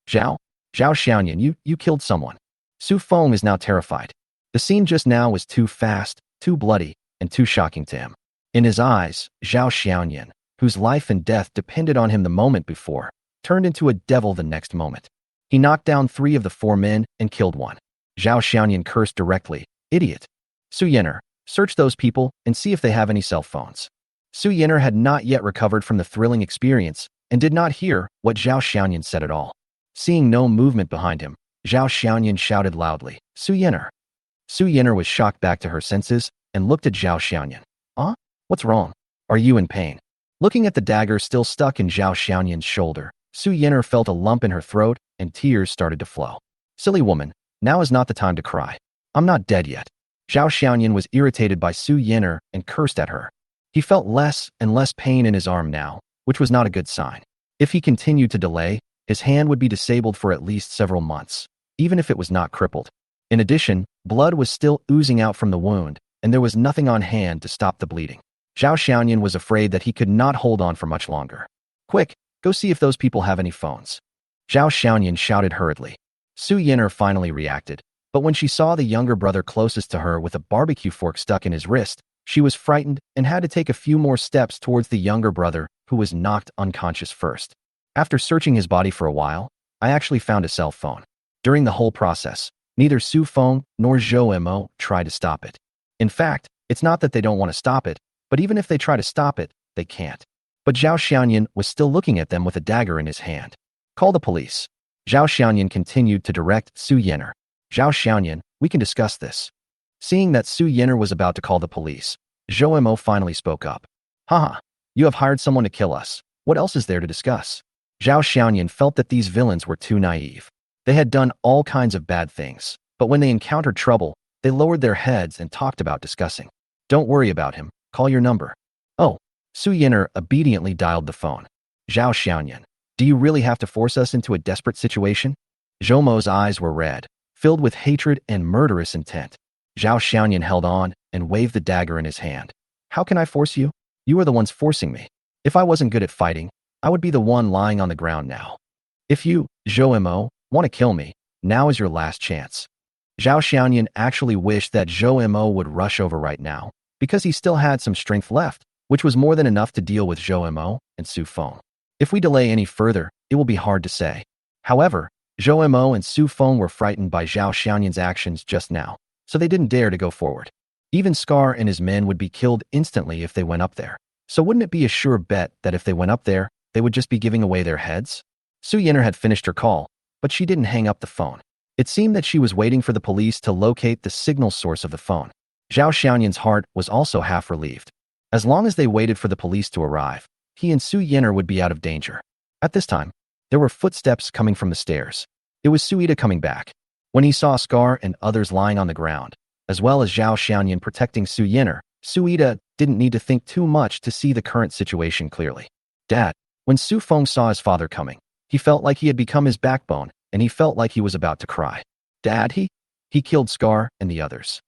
Zhao Xiaoyan, you killed someone. Su Feng is now terrified. The scene just now was too fast, too bloody, and too shocking to him. In his eyes, Zhao Xiaoyan, whose life and death depended on him the moment before, turned into a devil the next moment. He knocked down 3 of the 4 men and killed one. Zhao Xiaoyan cursed directly, "Idiot! Su Yener, search those people and see if they have any cell phones." Su Yener had not yet recovered from the thrilling experience and did not hear what Zhao Xiaoyan said at all. Seeing no movement behind him, Zhao Xiaoyan shouted loudly, "Su Yener!" Su Yener was shocked back to her senses and looked at Zhao Xiaoyan. "Huh? What's wrong? Are you in pain?" Looking at the dagger still stuck in Zhao Xiaoyan's shoulder, Su Yener felt a lump in her throat and tears started to flow. "Silly woman, now is not the time to cry. I'm not dead yet." Zhao Xiaoyan was irritated by Su Yener and cursed at her. He felt less and less pain in his arm now, which was not a good sign. If he continued to delay, his hand would be disabled for at least several months, even if it was not crippled. In addition, blood was still oozing out from the wound, and there was nothing on hand to stop the bleeding. Zhao Xiaoyan was afraid that he could not hold on for much longer. "Quick, go see if those people have any phones." Zhao Xiaoyan shouted hurriedly. Su Yener finally reacted, but when she saw the younger brother closest to her with a barbecue fork stuck in his wrist, she was frightened and had to take a few more steps towards the younger brother, who was knocked unconscious first. After searching his body for a while, I actually found a cell phone. During the whole process, neither Su Feng nor Zhou Mo tried to stop it. In fact, it's not that they don't want to stop it, but even if they try to stop it, they can't. But Zhao Xiaoyan was still looking at them with a dagger in his hand. "Call the police." Zhao Xiaoyan continued to direct Su Yener. "Zhao Xiaoyan, we can discuss this." Seeing that Su Yener was about to call the police, Zhou Mo finally spoke up. "Haha, you have hired someone to kill us. What else is there to discuss?" Zhao Xiaoyan felt that these villains were too naive. They had done all kinds of bad things, but when they encountered trouble, they lowered their heads and talked about discussing. "Don't worry about him. Call your number." "Oh." Su Yener obediently dialed the phone. "Zhao Xiaoyan, do you really have to force us into a desperate situation?" Zhou Mo's eyes were red, filled with hatred and murderous intent. Zhao Xiaoyan held on and waved the dagger in his hand. "How can I force you? You are the ones forcing me. If I wasn't good at fighting, I would be the one lying on the ground now. If you, Zhou Mo, want to kill me, now is your last chance." Zhao Xiaoyan actually wished that Zhou Mo would rush over right now, because he still had some strength left, which was more than enough to deal with Zhou Mo and Su Feng. If we delay any further, it will be hard to say. However, Zhou Mo and Su Feng were frightened by Zhao Xiaoyan's actions just now, so they didn't dare to go forward. Even Scar and his men would be killed instantly if they went up there. So wouldn't it be a sure bet that if they went up there, they would just be giving away their heads? Su Yener had finished her call, but she didn't hang up the phone. It seemed that she was waiting for the police to locate the signal source of the phone. Zhao Xiaoyan's heart was also half relieved. As long as they waited for the police to arrive, he and Su Yener would be out of danger. At this time, there were footsteps coming from the stairs. It was Suida coming back. When he saw Scar and others lying on the ground, as well as Zhao Xiaoyan protecting Su Yener, Suida didn't need to think too much to see the current situation clearly. "Dad." When Su Feng saw his father coming, he felt like he had become his backbone, and he felt like he was about to cry. "Dad, he killed Scar and the others."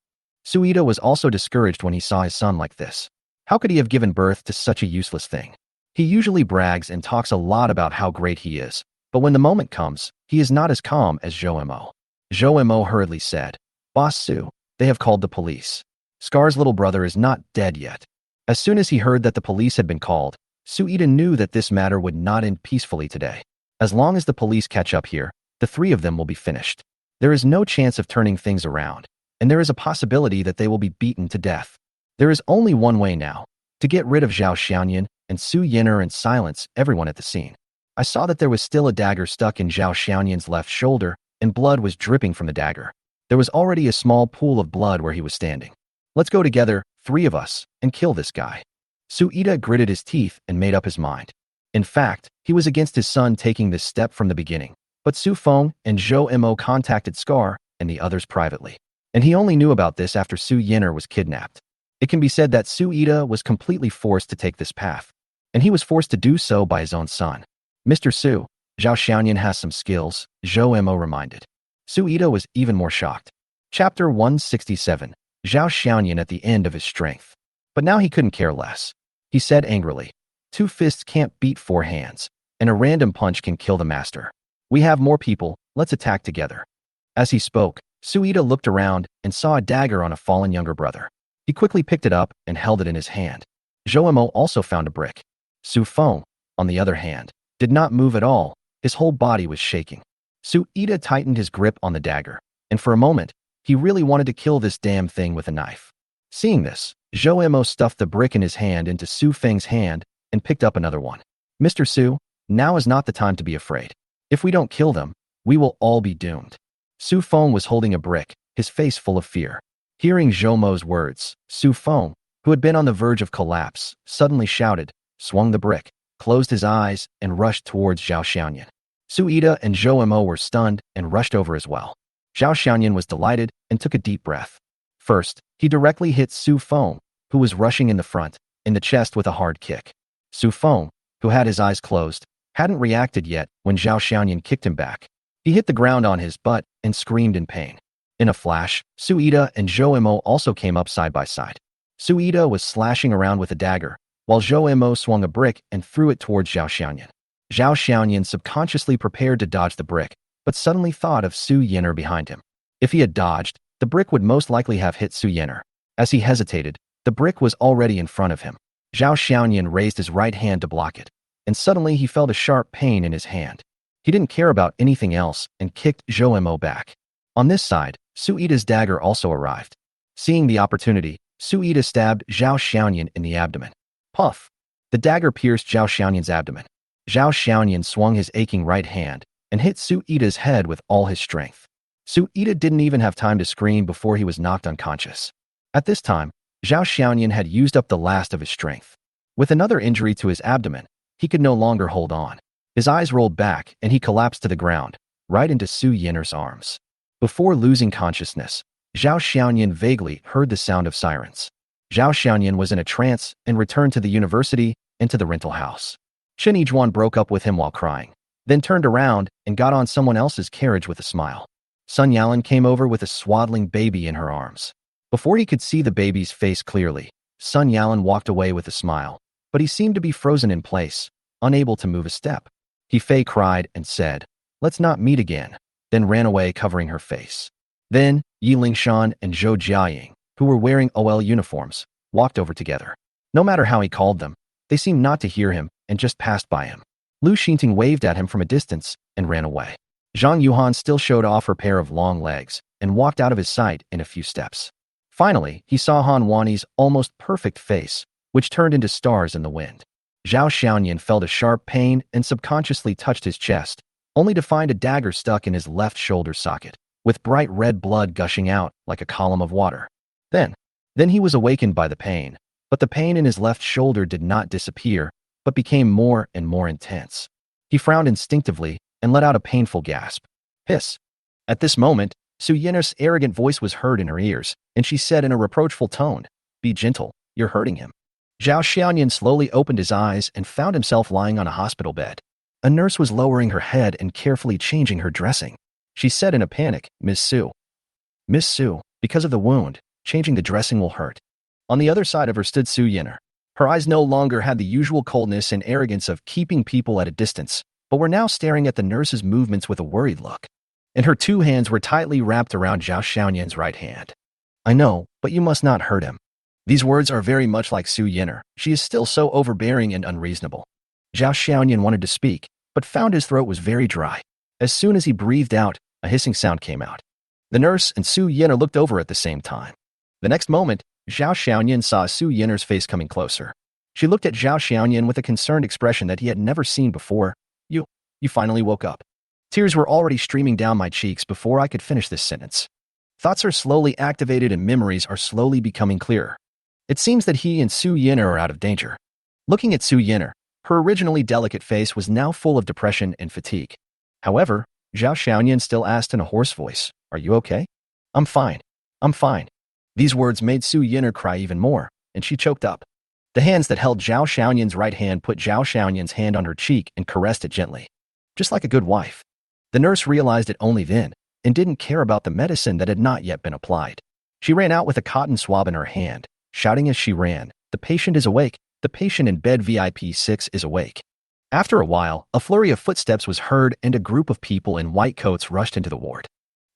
Suida was also discouraged when he saw his son like this. How could he have given birth to such a useless thing? He usually brags and talks a lot about how great he is, But when the moment comes, he is not as calm as Zhou Mo. Zhou Mo hurriedly said, "Boss Su, they have called the police. Scar's little brother is not dead yet." As soon as he heard that the police had been called, Su Ida knew that this matter would not end peacefully today. As long as the police catch up here, the three of them will be finished. There is no chance of turning things around, and there is a possibility that they will be beaten to death. There is only one way now, to get rid of Zhao Xiaoyan and Su Yinar and silence everyone at the scene. I saw that there was still a dagger stuck in Zhao Xiaoyan's left shoulder, and blood was dripping from the dagger. There was already a small pool of blood where he was standing. "Let's go together, three of us, and kill this guy." Su Ida gritted his teeth and made up his mind. In fact, he was against his son taking this step from the beginning, but Su Feng and Zhou Mo contacted Scar and the others privately. And he only knew about this after Su Yinar was kidnapped. It can be said that Su Ida was completely forced to take this path, and he was forced to do so by his own son. "Mr. Su, Zhao Xiaoyan has some skills," Zhou Mo reminded. Su Ida was even more shocked. Chapter 167, Zhao Xiaoyan at the end of his strength. But now he couldn't care less. He said angrily, "Two fists can't beat four hands, and a random punch can kill the master. We have more people, let's attack together." As he spoke, Su Ida looked around and saw a dagger on a fallen younger brother. He quickly picked it up and held it in his hand. Zhou Mo also found a brick. Su Feng, on the other hand, did not move at all. His whole body was shaking. Su Ida tightened his grip on the dagger, and for a moment, he really wanted to kill this damn thing with a knife. Seeing this, Zhou Mo stuffed the brick in his hand into Su Feng's hand and picked up another one. "Mr. Su, now is not the time to be afraid. If we don't kill them, we will all be doomed." Su Feng was holding a brick, his face full of fear. Hearing Zhou Mo's words, Su Feng, who had been on the verge of collapse, suddenly shouted, swung the brick, closed his eyes, and rushed towards Zhao Xiaoyan. Su Ida and Zhou Mo were stunned and rushed over as well. Zhao Xiaoyan was delighted and took a deep breath. First, he directly hit Su Feng, who was rushing in the front, in the chest with a hard kick. Su Feng, who had his eyes closed, hadn't reacted yet when Zhao Xiaoyan kicked him back. He hit the ground on his butt and screamed in pain. In a flash, Su Ida and Zhou Mo also came up side by side. Su Ida was slashing around with a dagger, while Zhou Mo swung a brick and threw it towards Zhao Xiaoyan. Zhao Xiaoyan subconsciously prepared to dodge the brick, but suddenly thought of Su Yinar behind him. If he had dodged, the brick would most likely have hit Su Yinar. As he hesitated, the brick was already in front of him. Zhao Xiaoyan raised his right hand to block it, and suddenly he felt a sharp pain in his hand. He didn't care about anything else and kicked Zhou Mo back. On this side, Su Ida's dagger also arrived. Seeing the opportunity, Su Ida stabbed Zhao Xiaoyan in the abdomen. Puff! The dagger pierced Zhao Xiaoyan's abdomen. Zhao Xiaoyan swung his aching right hand and hit Su Ida's head with all his strength. Su Ida didn't even have time to scream before he was knocked unconscious. At this time, Zhao Xiaoyan had used up the last of his strength. With another injury to his abdomen, he could no longer hold on. His eyes rolled back and he collapsed to the ground, right into Su Yinar's arms. Before losing consciousness, Zhao Xiaoyan vaguely heard the sound of sirens. Zhao Xiaoyan was in a trance and returned to the university and to the rental house. Chen Yijuan broke up with him while crying, then turned around and got on someone else's carriage with a smile. Sun Yalan came over with a swaddling baby in her arms. Before he could see the baby's face clearly, Sun Yalan walked away with a smile, but he seemed to be frozen in place, unable to move a step. He Fei cried and said, "Let's not meet again," then ran away covering her face. Then, Yi Lingshan and Zhou Jiaying, who were wearing OL uniforms, walked over together. No matter how he called them, they seemed not to hear him and just passed by him. Lu Xinting waved at him from a distance and ran away. Zhang Yuhan still showed off her pair of long legs and walked out of his sight in a few steps. Finally, he saw Han Wani's almost perfect face, which turned into stars in the wind. Zhao Xiaoyan felt a sharp pain and subconsciously touched his chest, only to find a dagger stuck in his left shoulder socket, with bright red blood gushing out like a column of water. Then he was awakened by the pain, but the pain in his left shoulder did not disappear, but became more and more intense. He frowned instinctively and let out a painful gasp. Hiss! At this moment, Su Yinar's arrogant voice was heard in her ears, and she said in a reproachful tone, "Be gentle, you're hurting him." Zhao Xiaoyan slowly opened his eyes and found himself lying on a hospital bed. A nurse was lowering her head and carefully changing her dressing. She said in a panic, Miss Su, because of the wound, changing the dressing will hurt." On the other side of her stood Su Yinar. Her eyes no longer had the usual coldness and arrogance of keeping people at a distance. but were now staring at the nurse's movements with a worried look. And her two hands were tightly wrapped around Zhao Xiaoyan's right hand. I know, but you must not hurt him. These words are very much like Su Yin'er. She is still so overbearing and unreasonable. Zhao Xiaoyan wanted to speak, but found his throat was very dry. As soon as he breathed out, a hissing sound came out. The nurse and Su Yin'er looked over at the same time. The next moment, Zhao Xiaoyan saw Su Yin'er's face coming closer. She looked at Zhao Xiaoyan with a concerned expression that he had never seen before. You finally woke up. Tears were already streaming down my cheeks before I could finish this sentence. Thoughts are slowly activated and memories are slowly becoming clearer. It seems that he and Su Yin'er are out of danger. Looking at Su Yin'er, her originally delicate face was now full of depression and fatigue. However, Zhao Xiaoyan still asked in a hoarse voice, "Are you okay?" I'm fine. I'm fine." These words made Su Yin'er cry even more, and she choked up. The hands that held Zhao Xiaoyan's right hand put Zhao Xiaoyan's hand on her cheek and caressed it gently. Just like a good wife. The nurse realized it only then, and didn't care about the medicine that had not yet been applied. She ran out with a cotton swab in her hand, shouting as she ran, "The patient is awake. The patient in bed VIP 6 is awake." After a while, a flurry of footsteps was heard and a group of people in white coats rushed into the ward.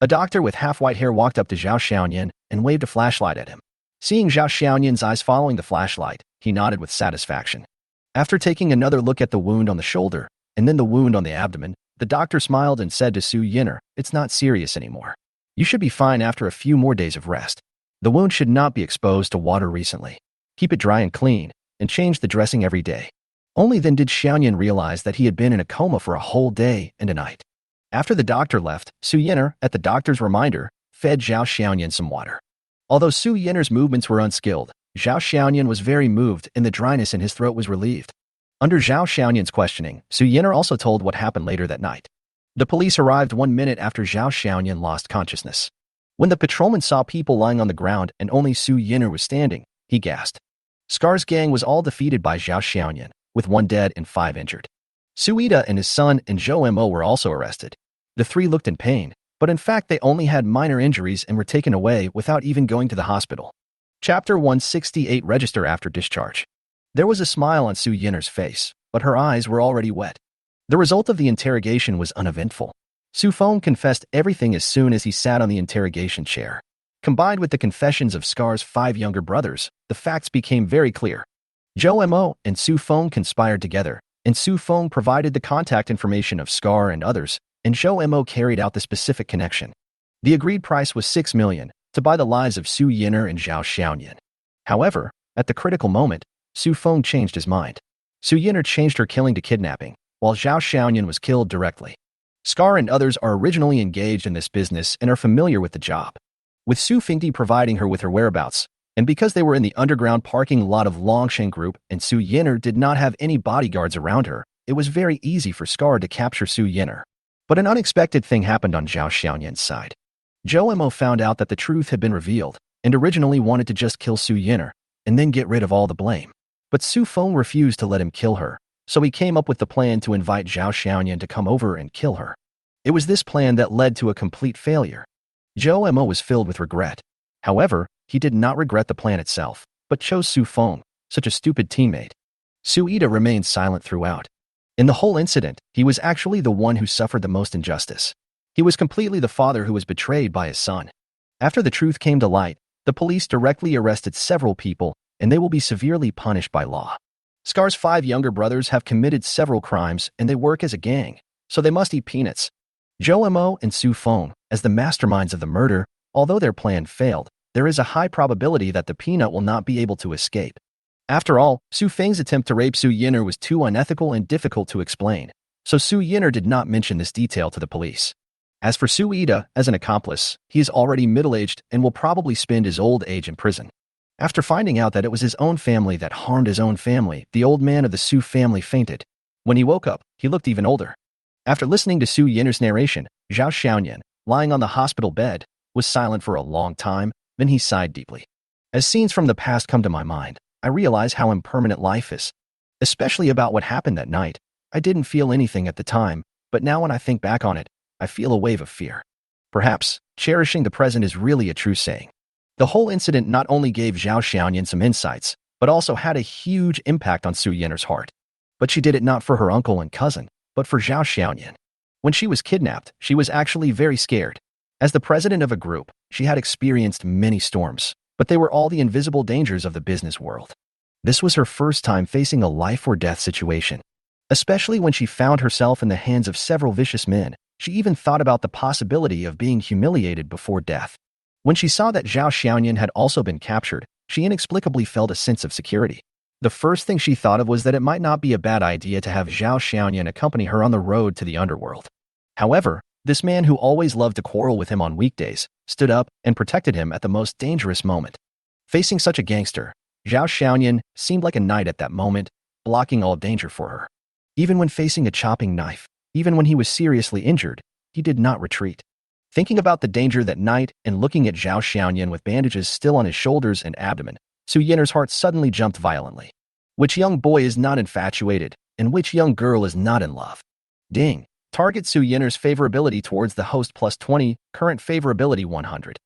A doctor with half-white hair walked up to Zhao Xiaoyan and waved a flashlight at him. Seeing Zhao Xiaoyan's eyes following the flashlight, he nodded with satisfaction. After taking another look at the wound on the shoulder, and then the wound on the abdomen, the doctor smiled and said to Su Yin'er, "It's not serious anymore. You should be fine after a few more days of rest. The wound should not be exposed to water recently. Keep it dry and clean, and change the dressing every day." Only then did Xiaoyan realize that he had been in a coma for a whole day and a night. After the doctor left, Su Yin'er, at the doctor's reminder, fed Zhao Xiaoyan some water. Although Su Yin'er's movements were unskilled, Zhao Xiaoyan was very moved and the dryness in his throat was relieved. Under Zhao Xiaoyan's questioning, Su Yin'er also told what happened later that night. The police arrived 1 minute after Zhao Xiaoyan lost consciousness. When the patrolman saw people lying on the ground and only Su Yin'er was standing, he gasped. Scar's gang was all defeated by Zhao Xiaoyan, with 1 dead and 5 injured. Suida and his son and Zhou Mo were also arrested. The 3 looked in pain, but in fact they only had minor injuries and were taken away without even going to the hospital. Chapter 168 Register after discharge. There was a smile on Su Yin'er's face, but her eyes were already wet. The result of the interrogation was uneventful. Su Feng confessed everything as soon as he sat on the interrogation chair. Combined with the confessions of Scar's 5 younger brothers, the facts became very clear. Zhou Mo and Su Feng conspired together, and Su Feng provided the contact information of Scar and others, and Zhou Mo carried out the specific connection. The agreed price was 6 million, to buy the lives of Su Yin'er and Zhao Xiaoyan. However, at the critical moment, Su Feng changed his mind. Su Yin'er changed her killing to kidnapping, while Zhao Xiaoyan was killed directly. Scar and others are originally engaged in this business and are familiar with the job. With Su Fengdi providing her with her whereabouts, and because they were in the underground parking lot of Longshan Group and Su Yin'er did not have any bodyguards around her, it was very easy for Scar to capture Su Yin'er. But an unexpected thing happened on Zhao Xiaoyan's side. Zhou Mo found out that the truth had been revealed, and originally wanted to just kill Su Yin'er, and then get rid of all the blame. But Su Feng refused to let him kill her, so he came up with the plan to invite Zhao Xiaoyan to come over and kill her. It was this plan that led to a complete failure. Zhou Mo was filled with regret. However, he did not regret the plan itself, but chose Su Feng, such a stupid teammate. Suida remained silent throughout. In the whole incident, he was actually the one who suffered the most injustice. He was completely the father who was betrayed by his son. After the truth came to light, the police directly arrested several people, and they will be severely punished by law. Scar's 5 younger brothers have committed several crimes, and they work as a gang, so they must eat peanuts. Zhou Mo and Su Feng, as the masterminds of the murder, although their plan failed, there is a high probability that the peanut will not be able to escape. After all, Su Feng's attempt to rape Su Yin'er was too unethical and difficult to explain, so Su Yin'er did not mention this detail to the police. As for Suida, as an accomplice, he is already middle-aged and will probably spend his old age in prison. After finding out that it was his own family that harmed his own family, the old man of the Su family fainted. When he woke up, he looked even older. After listening to Su Yin'er's narration, Zhao Xiaoyan, lying on the hospital bed, was silent for a long time, then he sighed deeply. As scenes from the past come to my mind, I realize how impermanent life is. Especially about what happened that night. I didn't feel anything at the time, but now when I think back on it, I feel a wave of fear. Perhaps, cherishing the present is really a true saying. The whole incident not only gave Zhao Xiaoyan some insights, but also had a huge impact on Su Yin'er's heart. But she did it not for her uncle and cousin, but for Zhao Xiaoyan. When she was kidnapped, she was actually very scared. As the president of a group, she had experienced many storms, but they were all the invisible dangers of the business world. This was her first time facing a life-or-death situation. Especially when she found herself in the hands of several vicious men, she even thought about the possibility of being humiliated before death. When she saw that Zhao Xiaoyan had also been captured, she inexplicably felt a sense of security. The first thing she thought of was that it might not be a bad idea to have Zhao Xiaoyan accompany her on the road to the underworld. However, this man who always loved to quarrel with him on weekdays stood up and protected him at the most dangerous moment. Facing such a gangster, Zhao Xiaoyan seemed like a knight at that moment, blocking all danger for her. Even when facing a chopping knife, even when he was seriously injured, he did not retreat. Thinking about the danger that night and looking at Zhao Xiaoyan with bandages still on his shoulders and abdomen, Su Yiner's heart suddenly jumped violently. Which young boy is not infatuated, and which young girl is not in love? Ding. Target Su Yiner's favorability towards the host plus 20, current favorability 100.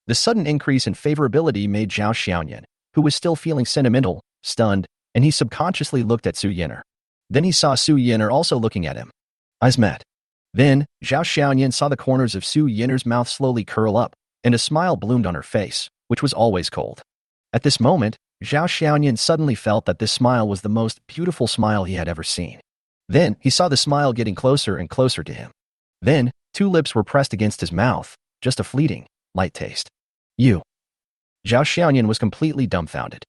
The sudden increase in favorability made Zhao Xiaoyan, who was still feeling sentimental, stunned, and he subconsciously looked at Su Yiner. Then he saw Su Yiner also looking at him. Eyes met. Then, Zhao Xiaoyan saw the corners of Su Yiner's mouth slowly curl up, and a smile bloomed on her face, which was always cold. At this moment, Zhao Xiaoyan suddenly felt that this smile was the most beautiful smile he had ever seen. Then, he saw the smile getting closer and closer to him. Then, two lips were pressed against his mouth, just a fleeting, light taste. You. Zhao Xiaoyan was completely dumbfounded.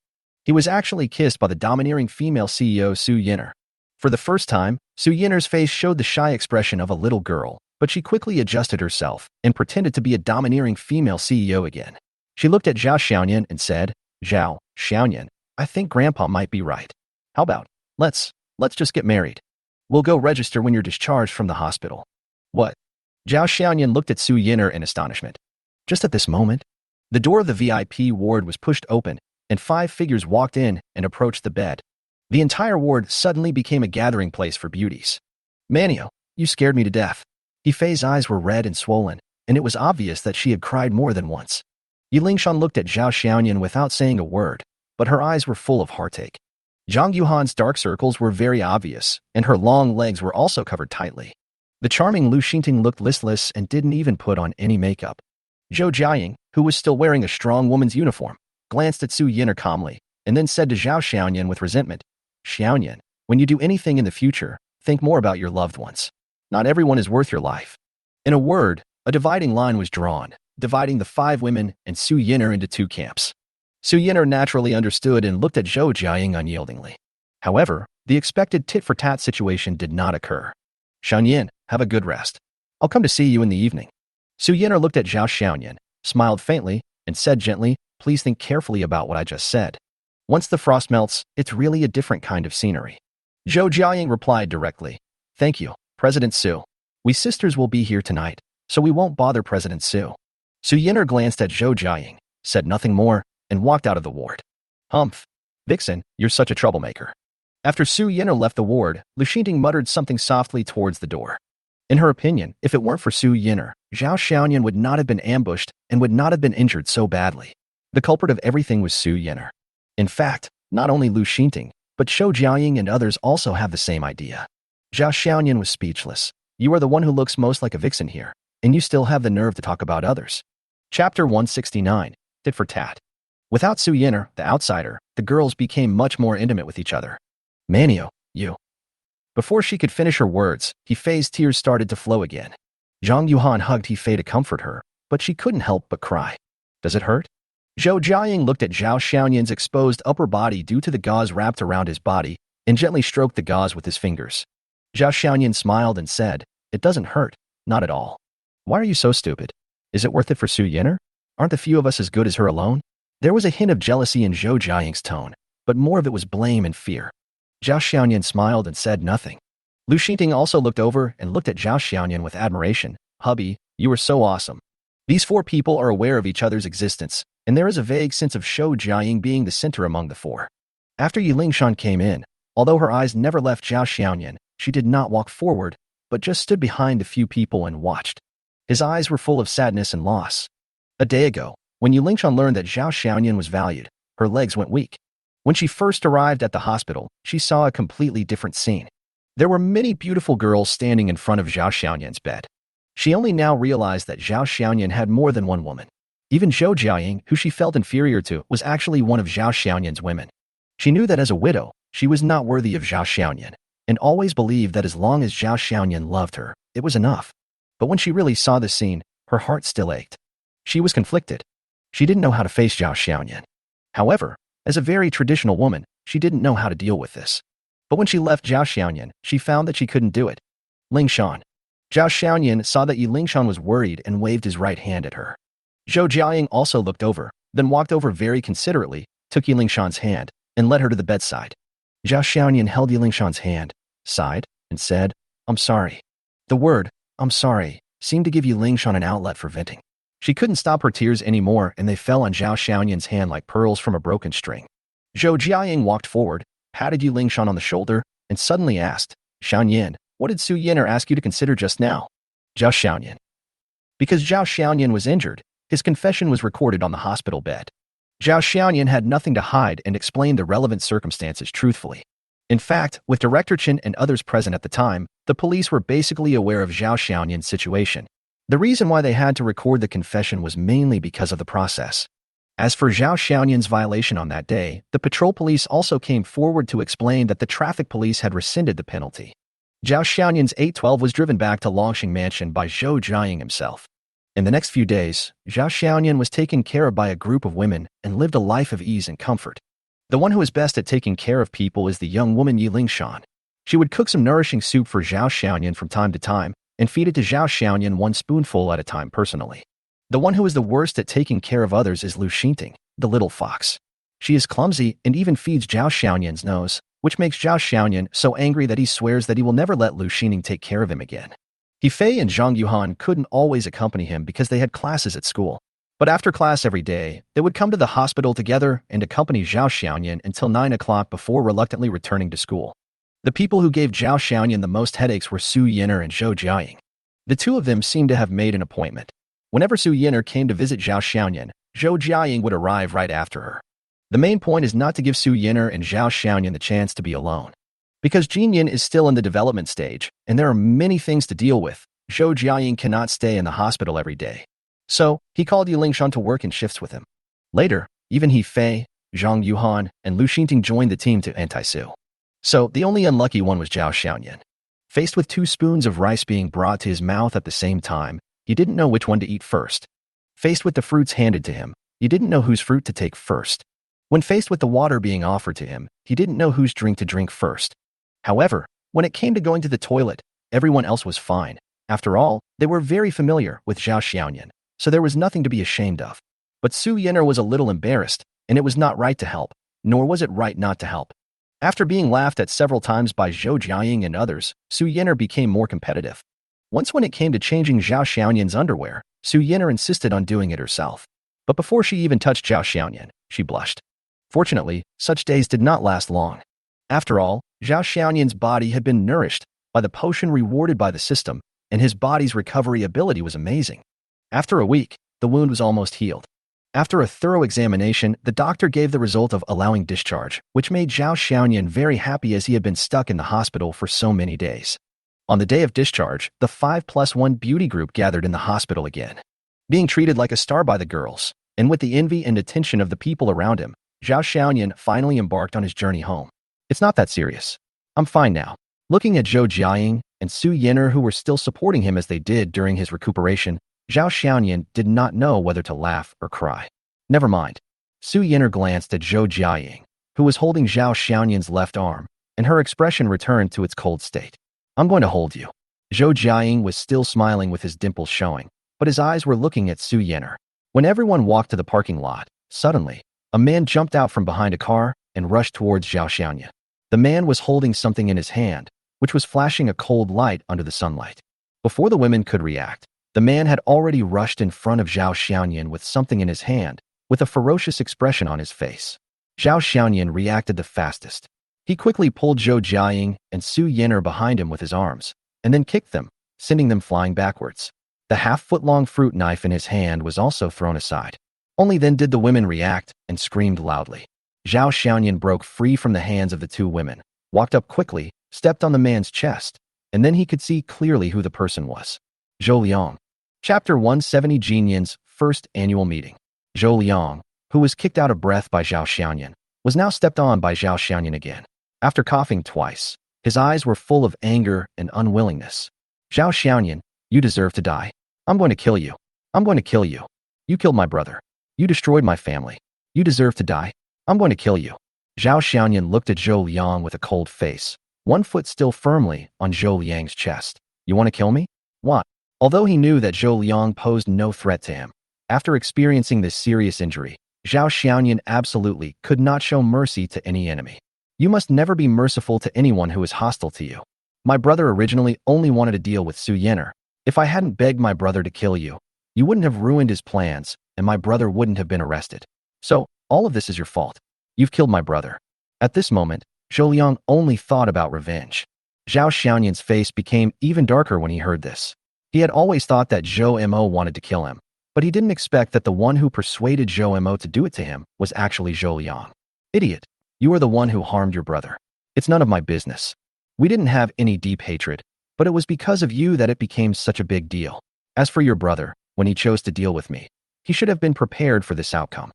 He was actually kissed by the domineering female CEO Su Yiner. For the first time, Su Yiner's face showed the shy expression of a little girl, but she quickly adjusted herself and pretended to be a domineering female CEO again. She looked at Zhao Xiaoyan and said, Zhao Xiaoyan, I think Grandpa might be right. How about, let's just get married. We'll go register when you're discharged from the hospital. What? Zhao Xiaoyan looked at Su Yiner in astonishment. Just at this moment, the door of the VIP ward was pushed open, and 5 figures walked in and approached the bed. The entire ward suddenly became a gathering place for beauties. Manhwa, you scared me to death. Yifei's eyes were red and swollen, and it was obvious that she had cried more than once. Lingshan looked at Zhao Xiaoyan without saying a word, but her eyes were full of heartache. Zhang Yuhan's dark circles were very obvious, and her long legs were also covered tightly. The charming Lu Xingting looked listless and didn't even put on any makeup. Zhou Jiaying, who was still wearing a strong woman's uniform, glanced at Su Yiner calmly, and then said to Zhao Xiaoyan with resentment, Xiaoyan, when you do anything in the future, think more about your loved ones. Not everyone is worth your life. In a word, a dividing line was drawn, dividing the 5 women and Su Yiner into 2 camps. Su Yiner naturally understood and looked at Zhou Jiaying unyieldingly. However, the expected tit-for-tat situation did not occur. Xiaoyan, have a good rest. I'll come to see you in the evening. Su Yiner looked at Zhao Xiaoyan, smiled faintly, and said gently, please think carefully about what I just said. Once the frost melts, it's really a different kind of scenery. Zhou Jiaying replied directly. Thank you, President Su. We sisters will be here tonight, so we won't bother President Su. Su Yiner glanced at Zhou Jiaying, said nothing more, and walked out of the ward. Humph. Vixen, you're such a troublemaker. After Su Yiner left the ward, Lu Xingting muttered something softly towards the door. In her opinion, if it weren't for Su Yiner, Zhao Xiaoyan would not have been ambushed and would not have been injured so badly. The culprit of everything was Su Yiner. In fact, not only Lu Xingting, but Zhou Jiaying and others also have the same idea. Zhao Xiaoyan was speechless. You are the one who looks most like a vixen here, and you still have the nerve to talk about others. Chapter 169, Tit for Tat. Without Su Yiner, the outsider, the girls became much more intimate with each other. Manhwa, you. Before she could finish her words, Yifei's tears started to flow again. Zhang Yuhan hugged Yifei to comfort her, but she couldn't help but cry. Does it hurt? Zhou Jiaying looked at Zhao Xiaoyan's exposed upper body due to the gauze wrapped around his body and gently stroked the gauze with his fingers. Zhao Xiaoyan smiled and said, it doesn't hurt, not at all. Why are you so stupid? Is it worth it for Su Yiner? Aren't the few of us as good as her alone? There was a hint of jealousy in Zhou Jiaying's tone, but more of it was blame and fear. Zhao Xiaoyan smiled and said nothing. Lu Xingting also looked over and looked at Zhao Xiaoyan with admiration. Hubby, you are so awesome. These 4 people are aware of each other's existence, and there is a vague sense of Zhou Jiaying being the center among the 4. After Lingshan came in, although her eyes never left Zhao Xiaoyan, she did not walk forward, but just stood behind the few people and watched. His eyes were full of sadness and loss. A day ago, when Lingshan learned that Zhao Xiaoyan was valued, her legs went weak. When she first arrived at the hospital, she saw a completely different scene. There were many beautiful girls standing in front of Zhao Xiaoyan's bed. She only now realized that Zhao Xiaoyan had more than one woman. Even Zhou Jiaying, who she felt inferior to, was actually one of Zhao Xiaoyan's women. She knew that as a widow, she was not worthy of Zhao Xiaoyan, and always believed that as long as Zhao Xiaoyan loved her, it was enough. But when she really saw this scene, her heart still ached. She was conflicted. She didn't know how to face Zhao Xiaoyan. However, as a very traditional woman, she didn't know how to deal with this. But when she left Zhao Xiaoyan, she found that she couldn't do it. Lingshan. Zhao Xiaoyan saw that Lingshan was worried and waved his right hand at her. Zhou Jiaying also looked over, then walked over very considerately, took Lingshan's hand, and led her to the bedside. Zhao Xiaoyan held Lingshan's hand, sighed, and said, "I'm sorry." The word, "I'm sorry," seemed to give Lingshan an outlet for venting. She couldn't stop her tears anymore, and they fell on Zhao Xiaoyan's hand like pearls from a broken string. Zhou Jiaying walked forward, patted Lingshan on the shoulder, and suddenly asked, "Xiaoyan, what did Su Yinar ask you to consider just now?" Zhao Xiaoyan. Because Zhao Xiaoyan was injured, his confession was recorded on the hospital bed. Zhao Xiaoyan had nothing to hide and explained the relevant circumstances truthfully. In fact, with Director Chen and others present at the time, the police were basically aware of Zhao Xiaoyan's situation. The reason why they had to record the confession was mainly because of the process. As for Zhao Xiaoyan's violation on that day, the patrol police also came forward to explain that the traffic police had rescinded the penalty. Zhao Xiaoyan's 812 was driven back to Longxing Mansion by Zhou Jiaying himself. In the next few days, Zhao Xiaoyan was taken care of by a group of women and lived a life of ease and comfort. The one who is best at taking care of people is the young woman Lingshan. She would cook some nourishing soup for Zhao Xiaoyan from time to time and feed it to Zhao Xiaoyan one spoonful at a time personally. The one who is the worst at taking care of others is Lu Xinting, the little fox. She is clumsy and even feeds Zhao Xiaoyan's nose, which makes Zhao Xiaoyan so angry that he swears that he will never let Lu Xinting take care of him again. He Fei and Zhang Yuan couldn't always accompany him because they had classes at school. But after class every day, they would come to the hospital together and accompany Zhao Xiaoyan until 9 o'clock before reluctantly returning to school. The people who gave Zhao Xiaoyan the most headaches were Su Yinar and Zhou Jiaying. The two of them seemed to have made an appointment. Whenever Su Yinar came to visit Zhao Xiaoyan, Zhou Jiaying would arrive right after her. The main point is not to give Su Yinar and Zhao Xiaoyan the chance to be alone. Because Jinyan is still in the development stage, and there are many things to deal with, Zhou Jiaying cannot stay in the hospital every day. So, he called Lingshan to work in shifts with him. Later, even He Fei, Zhang Yuan, and Lu Xinting joined the team to anti-Su. So, the only unlucky one was Zhao Xiaoyan. Faced with 2 spoons of rice being brought to his mouth at the same time, he didn't know which one to eat first. Faced with the fruits handed to him, he didn't know whose fruit to take first. When faced with the water being offered to him, he didn't know whose drink to drink first. However, when it came to going to the toilet, everyone else was fine. After all, they were very familiar with Zhao Xiaoyan, so there was nothing to be ashamed of. But Su Yinar was a little embarrassed, and it was not right to help, nor was it right not to help. After being laughed at several times by Zhou Jiaying and others, Su Yinar became more competitive. Once when it came to changing Zhao Xiaoyan's underwear, Su Yinar insisted on doing it herself. But before she even touched Zhao Xiaoyan, she blushed. Fortunately, such days did not last long. After all, Zhao Xiaoyan's body had been nourished by the potion rewarded by the system, and his body's recovery ability was amazing. After a week, the wound was almost healed. After a thorough examination, the doctor gave the result of allowing discharge, which made Zhao Xiaoyan very happy as he had been stuck in the hospital for so many days. On the day of discharge, the 5+1 beauty group gathered in the hospital again. Being treated like a star by the girls, and with the envy and attention of the people around him, Zhao Xiaoyan finally embarked on his journey home. It's not that serious. I'm fine now. Looking at Zhou Jiaying and Su Yinar, who were still supporting him as they did during his recuperation, Zhao Xiaoyan did not know whether to laugh or cry. Never mind. Su Yinar glanced at Zhou Jiaying, who was holding Zhao Xiaoyan's left arm, and her expression returned to its cold state. I'm going to hold you. Zhou Jiaying was still smiling with his dimples showing, but his eyes were looking at Su Yinar. When everyone walked to the parking lot, suddenly, a man jumped out from behind a car and rushed towards Zhao Xiaoyan. The man was holding something in his hand, which was flashing a cold light under the sunlight. Before the women could react, the man had already rushed in front of Zhao Xiaoyan with something in his hand, with a ferocious expression on his face. Zhao Xiaoyan reacted the fastest. He quickly pulled Zhou Jiaying and Su Yinar behind him with his arms, and then kicked them, sending them flying backwards. The half-foot-long fruit knife in his hand was also thrown aside. Only then did the women react and screamed loudly. Zhao Xiaoyan broke free from the hands of the 2 women, walked up quickly, stepped on the man's chest, and then he could see clearly who the person was. Zhou Liang. Chapter 170. Jin Yan's first annual meeting. Zhou Liang, who was kicked out of breath by Zhao Xiaoyan, was now stepped on by Zhao Xiaoyan again. After coughing twice, his eyes were full of anger and unwillingness. Zhao Xiaoyan, you deserve to die. I'm going to kill you. I'm going to kill you. You killed my brother. You destroyed my family. You deserve to die. I'm going to kill you. Zhao Xiaoyan looked at Zhou Liang with a cold face, one foot still firmly on Zhou Liang's chest. You want to kill me? What? Although he knew that Zhou Liang posed no threat to him, after experiencing this serious injury, Zhao Xiaoyan absolutely could not show mercy to any enemy. You must never be merciful to anyone who is hostile to you. My brother originally only wanted to deal with Su Yener. If I hadn't begged my brother to kill you, you wouldn't have ruined his plans, and my brother wouldn't have been arrested. So, all of this is your fault. You've killed my brother. At this moment, Zhou Liang only thought about revenge. Zhao Xiaoyan's face became even darker when he heard this. He had always thought that Zhou Mo wanted to kill him, but he didn't expect that the one who persuaded Zhou Mo to do it to him was actually Zhou Liang. Idiot. You are the one who harmed your brother. It's none of my business. We didn't have any deep hatred, but it was because of you that it became such a big deal. As for your brother, when he chose to deal with me, he should have been prepared for this outcome.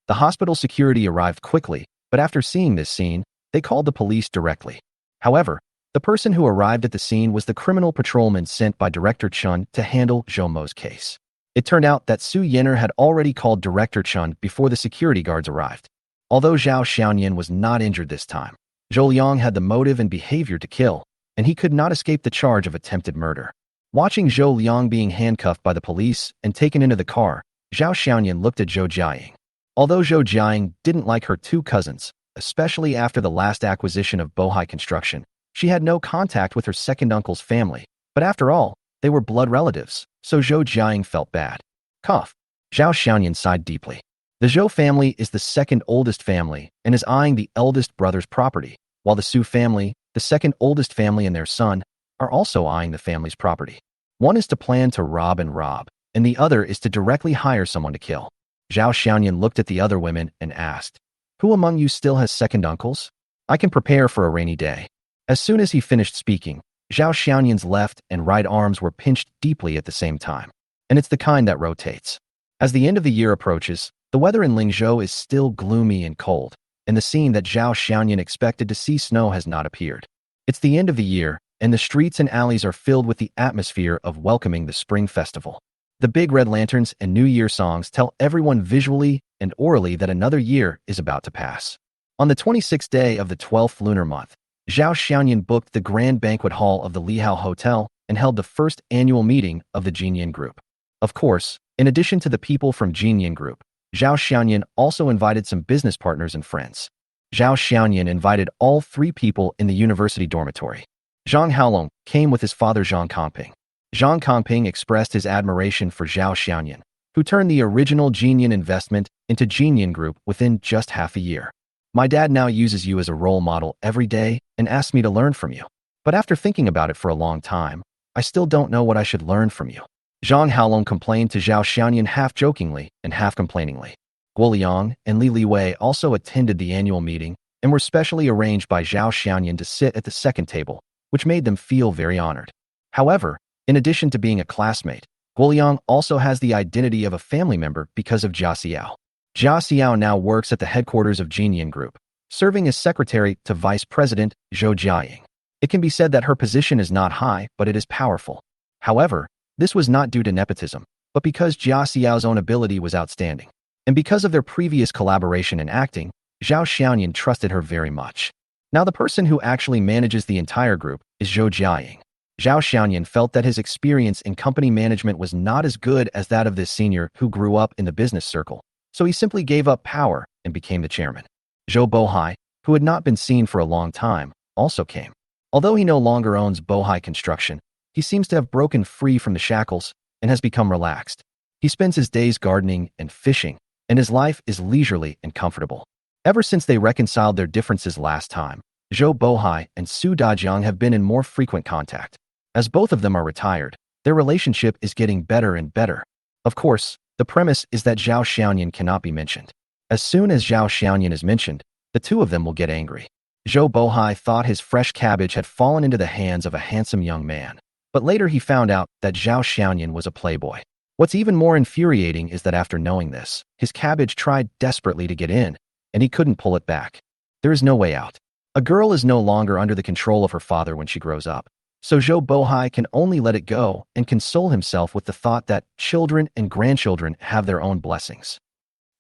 The hospital security arrived quickly, but after seeing this scene, they called the police directly. However, the person who arrived at the scene was the criminal patrolman sent by Director Chen to handle Zhou Mo's case. It turned out that Su Yener had already called Director Chen before the security guards arrived. Although Zhao Xiaoyan was not injured this time, Zhou Liang had the motive and behavior to kill, and he could not escape the charge of attempted murder. Watching Zhou Liang being handcuffed by the police and taken into the car, Zhao Xiaoyan looked at Zhou Jiaying. Although Zhou Jiaying didn't like her two cousins, especially after the last acquisition of Bohai Construction, she had no contact with her second uncle's family, but after all, they were blood relatives, so Zhou Jiaying felt bad. Cough. Zhao Xiaoyan sighed deeply. The Zhou family is the second oldest family and is eyeing the eldest brother's property, while the Su family, the second oldest family and their son, are also eyeing the family's property. One is to plan to rob, and the other is to directly hire someone to kill. Zhao Xiaoyan looked at the other women and asked, Who among you still has second uncles? I can prepare for a rainy day. As soon as he finished speaking, Zhao Xiaoyan's left and right arms were pinched deeply at the same time, and it's the kind that rotates. As the end of the year approaches, the weather in Lingzhou is still gloomy and cold, and the scene that Zhao Xiaoyan expected to see snow has not appeared. It's the end of the year, and the streets and alleys are filled with the atmosphere of welcoming the spring festival. The big red lanterns and New Year songs tell everyone visually and orally that another year is about to pass. On the 26th day of the 12th lunar month, Zhao Xiaoyan booked the grand banquet hall of the Lihao Hotel and held the first annual meeting of the Jin Yan Group. Of course, in addition to the people from Jin Yan Group, Zhao Xiaoyan also invited some business partners and friends. Zhao Xiaoyan invited all three people in the university dormitory. Zhang Haolong came with his father Zhang Kongping. Zhang Kongping expressed his admiration for Zhao Xiaoyan, who turned the original Jin Yan investment into Jin Yan Group within just half a year. My dad now uses you as a role model every day and asks me to learn from you. But after thinking about it for a long time, I still don't know what I should learn from you. Zhang Haolong complained to Zhao Xiaoyan half-jokingly and half-complainingly. Guo Liang and Li Liwei also attended the annual meeting and were specially arranged by Zhao Xiaoyan to sit at the second table, which made them feel very honored. However, in addition to being a classmate, Guo Liang also has the identity of a family member because of Jia Xiao. Jia Xiao now works at the headquarters of Jin Yan Group, serving as secretary to Vice President Zhou Jiaying. It can be said that her position is not high, but it is powerful. However, this was not due to nepotism, but because Jia Xiao's own ability was outstanding. And because of their previous collaboration in acting, Zhao Xiaoyan trusted her very much. Now the person who actually manages the entire group is Zhou Jiaying. Zhao Xiaoyan felt that his experience in company management was not as good as that of this senior who grew up in the business circle, so he simply gave up power and became the chairman. Zhou Bohai, who had not been seen for a long time, also came. Although he no longer owns Bohai Construction, he seems to have broken free from the shackles and has become relaxed. He spends his days gardening and fishing, and his life is leisurely and comfortable. Ever since they reconciled their differences last time, Zhou Bohai and Su Dajiang have been in more frequent contact. As both of them are retired, their relationship is getting better and better. Of course, the premise is that Zhao Xiaoyan cannot be mentioned. As soon as Zhao Xiaoyan is mentioned, the two of them will get angry. Zhou Bohai thought his fresh cabbage had fallen into the hands of a handsome young man, but later he found out that Zhao Xiaoyan was a playboy. What's even more infuriating is that after knowing this, his cabbage tried desperately to get in, and he couldn't pull it back. There is no way out. A girl is no longer under the control of her father when she grows up, so Zhou Bohai can only let it go and console himself with the thought that children and grandchildren have their own blessings.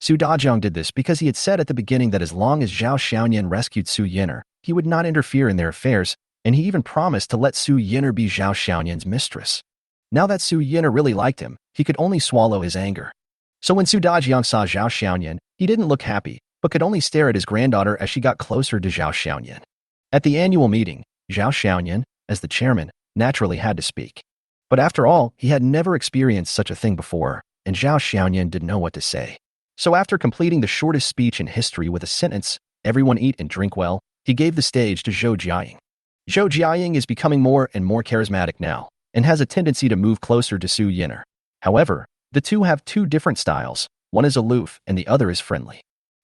Su Dajiang did this because he had said at the beginning that as long as Zhao Xiaoyan rescued Su Yin'er, he would not interfere in their affairs, and he even promised to let Su Yin'er be Zhao Xiaoyan's mistress. Now that Su Yin'er really liked him, he could only swallow his anger. So when Su Dajiang saw Zhao Xiaoyan, he didn't look happy, but could only stare at his granddaughter as she got closer to Zhao Xiaoyan. At the annual meeting, Zhao Xiaoyan, as the chairman, naturally had to speak. But after all, he had never experienced such a thing before, and Zhao Xiaoyan didn't know what to say. So after completing the shortest speech in history with a sentence, "Everyone eat and drink well," he gave the stage to Zhou Jiaying. Zhou Jiaying is becoming more and more charismatic now, and has a tendency to move closer to Su Yin'er. However, the two have two different styles, one is aloof and the other is friendly.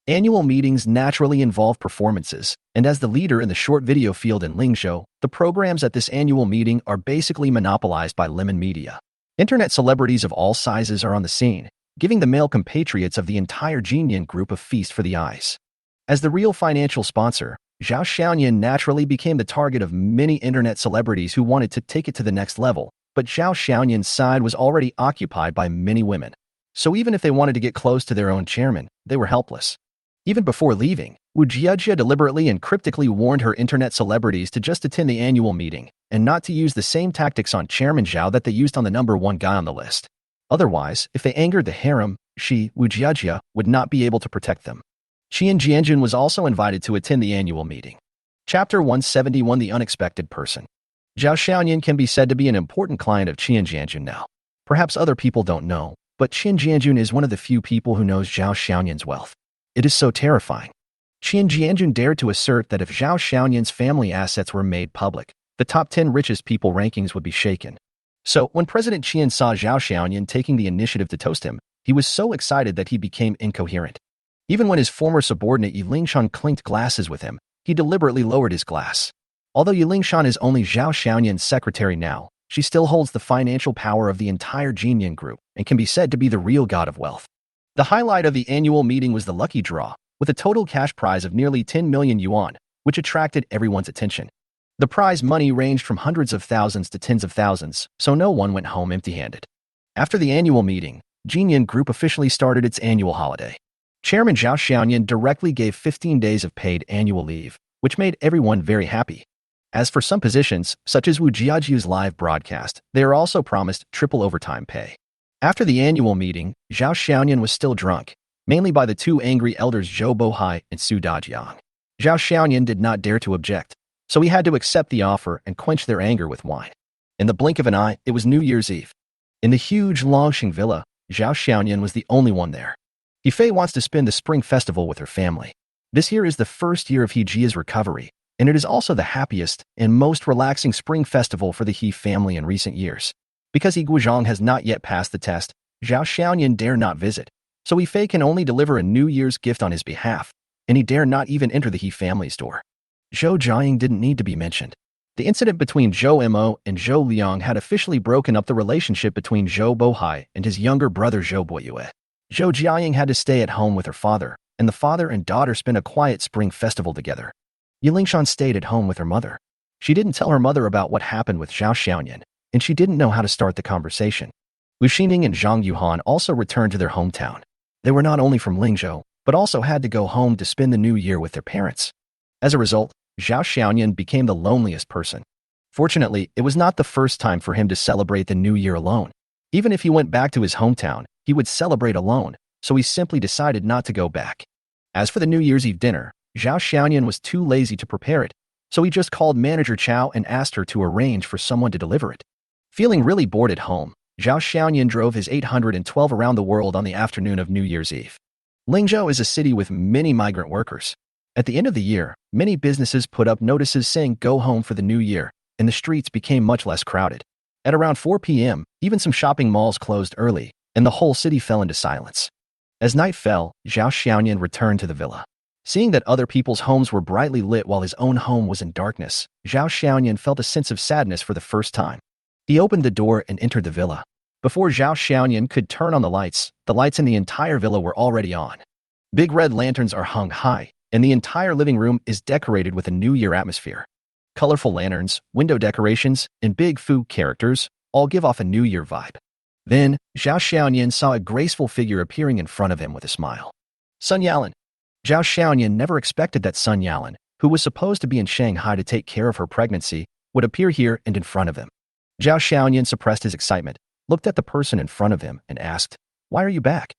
Annual meetings naturally involve performances, and as the leader in the short video field in Lingzhou, the programs at this annual meeting are basically monopolized by Lemon Media. Internet celebrities of all sizes are on the scene, giving the male compatriots of the entire Jinyan group a feast for the eyes. As the real financial sponsor, Zhao Xiaoyan naturally became the target of many internet celebrities who wanted to take it to the next level, but Zhao Xiaoyan's side was already occupied by many women. So even if they wanted to get close to their own chairman, they were helpless. Even before leaving, Wu Jiajia deliberately and cryptically warned her internet celebrities to just attend the annual meeting, and not to use the same tactics on Chairman Zhao that they used on the #1 guy on the list. Otherwise, if they angered the harem, she, Wu Jiajia, would not be able to protect them. Qian Jianjun was also invited to attend the annual meeting. Chapter 171: The Unexpected Person. Zhao Xiaoyan can be said to be an important client of Qian Jianjun now. Perhaps other people don't know, but Qian Jianjun is one of the few people who knows Zhao Xiaoyan's wealth. It is so terrifying. Qian Jianjun dared to assert that if Zhao Xiaoyan's family assets were made public, the top 10 richest people rankings would be shaken. So, when President Qian saw Zhao Xiaoyan taking the initiative to toast him, he was so excited that he became incoherent. Even when his former subordinate Yi Lingshan clinked glasses with him, he deliberately lowered his glass. Although Yi Lingshan is only Zhao Xiaoyan's secretary now, she still holds the financial power of the entire Jinyan group and can be said to be the real god of wealth. The highlight of the annual meeting was the lucky draw, with a total cash prize of nearly 10 million yuan, which attracted everyone's attention. The prize money ranged from hundreds of thousands to tens of thousands, so no one went home empty-handed. After the annual meeting, Jinyan Group officially started its annual holiday. Chairman Zhao Xiaoyan directly gave 15 days of paid annual leave, which made everyone very happy. As for some positions, such as Wu Jiajiu's live broadcast, they are also promised triple overtime pay. After the annual meeting, Zhao Xiaoyan was still drunk, mainly by the two angry elders Zhou Bohai and Su Dajiang. Zhao Xiaoyan did not dare to object, so he had to accept the offer and quench their anger with wine. In the blink of an eye, it was New Year's Eve. In the huge Longxing villa, Zhao Xiaoyan was the only one there. Yifei wants to spend the Spring Festival with her family. This year is the first year of He Jia's recovery, and it is also the happiest and most relaxing Spring Festival for the He family in recent years. Because He Guozhang has not yet passed the test, Zhao Xiaoyan dare not visit, so Yifei can only deliver a New Year's gift on his behalf, and he dare not even enter the He family's door. Zhou Jiaying didn't need to be mentioned. The incident between Zhou Mo and Zhou Liang had officially broken up the relationship between Zhou Bohai and his younger brother Zhou Boyue. Zhou Jiaying had to stay at home with her father, and the father and daughter spent a quiet Spring Festival together. Yi Lingshan stayed at home with her mother. She didn't tell her mother about what happened with Zhao Xiaoyan, and she didn't know how to start the conversation. Wu Xining and Zhang Yuhan also returned to their hometown. They were not only from Lingzhou, but also had to go home to spend the new year with their parents. As a result, Zhao Xiaoyan became the loneliest person. Fortunately, it was not the first time for him to celebrate the new year alone. Even if he went back to his hometown, he would celebrate alone, so he simply decided not to go back. As for the New Year's Eve dinner, Zhao Xiaoyan was too lazy to prepare it, so he just called manager Chao and asked her to arrange for someone to deliver it. Feeling really bored at home, Zhao Xiaoyan drove his 812 around the world on the afternoon of New Year's Eve. Lingzhou is a city with many migrant workers. At the end of the year, many businesses put up notices saying go home for the new year, and the streets became much less crowded. At around 4 p.m., even some shopping malls closed early, and the whole city fell into silence. As night fell, Zhao Xiaoyan returned to the villa. Seeing that other people's homes were brightly lit while his own home was in darkness, Zhao Xiaoyan felt a sense of sadness for the first time. He opened the door and entered the villa. Before Zhao Xiaoyan could turn on the lights in the entire villa were already on. Big red lanterns are hung high, and the entire living room is decorated with a New Year atmosphere. Colorful lanterns, window decorations, and big food characters all give off a New Year vibe. Then, Zhao Xiaoyan saw a graceful figure appearing in front of him with a smile. Sun Yalan. Zhao Xiaoyan never expected that Sun Yalan, who was supposed to be in Shanghai to take care of her pregnancy, would appear here and in front of him. Zhao Xiaoyan suppressed his excitement, looked at the person in front of him, and asked, "Why are you back?"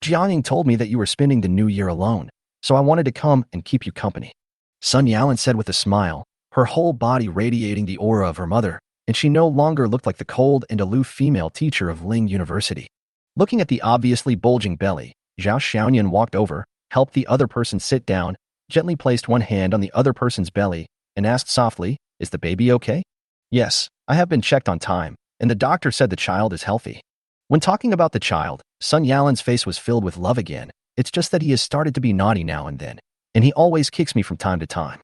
"Jianying told me that you were spending the new year alone, so I wanted to come and keep you company," Sun Yalan said with a smile, her whole body radiating the aura of her mother, and she no longer looked like the cold and aloof female teacher of Ling University. Looking at the obviously bulging belly, Zhao Xiaoyan walked over, helped the other person sit down, gently placed one hand on the other person's belly, and asked softly, "Is the baby okay?" "Yes, I have been checked on time, and the doctor said the child is healthy." When talking about the child, Sun Yalan's face was filled with love again. "It's just that he has started to be naughty now and then, and he always kicks me from time to time."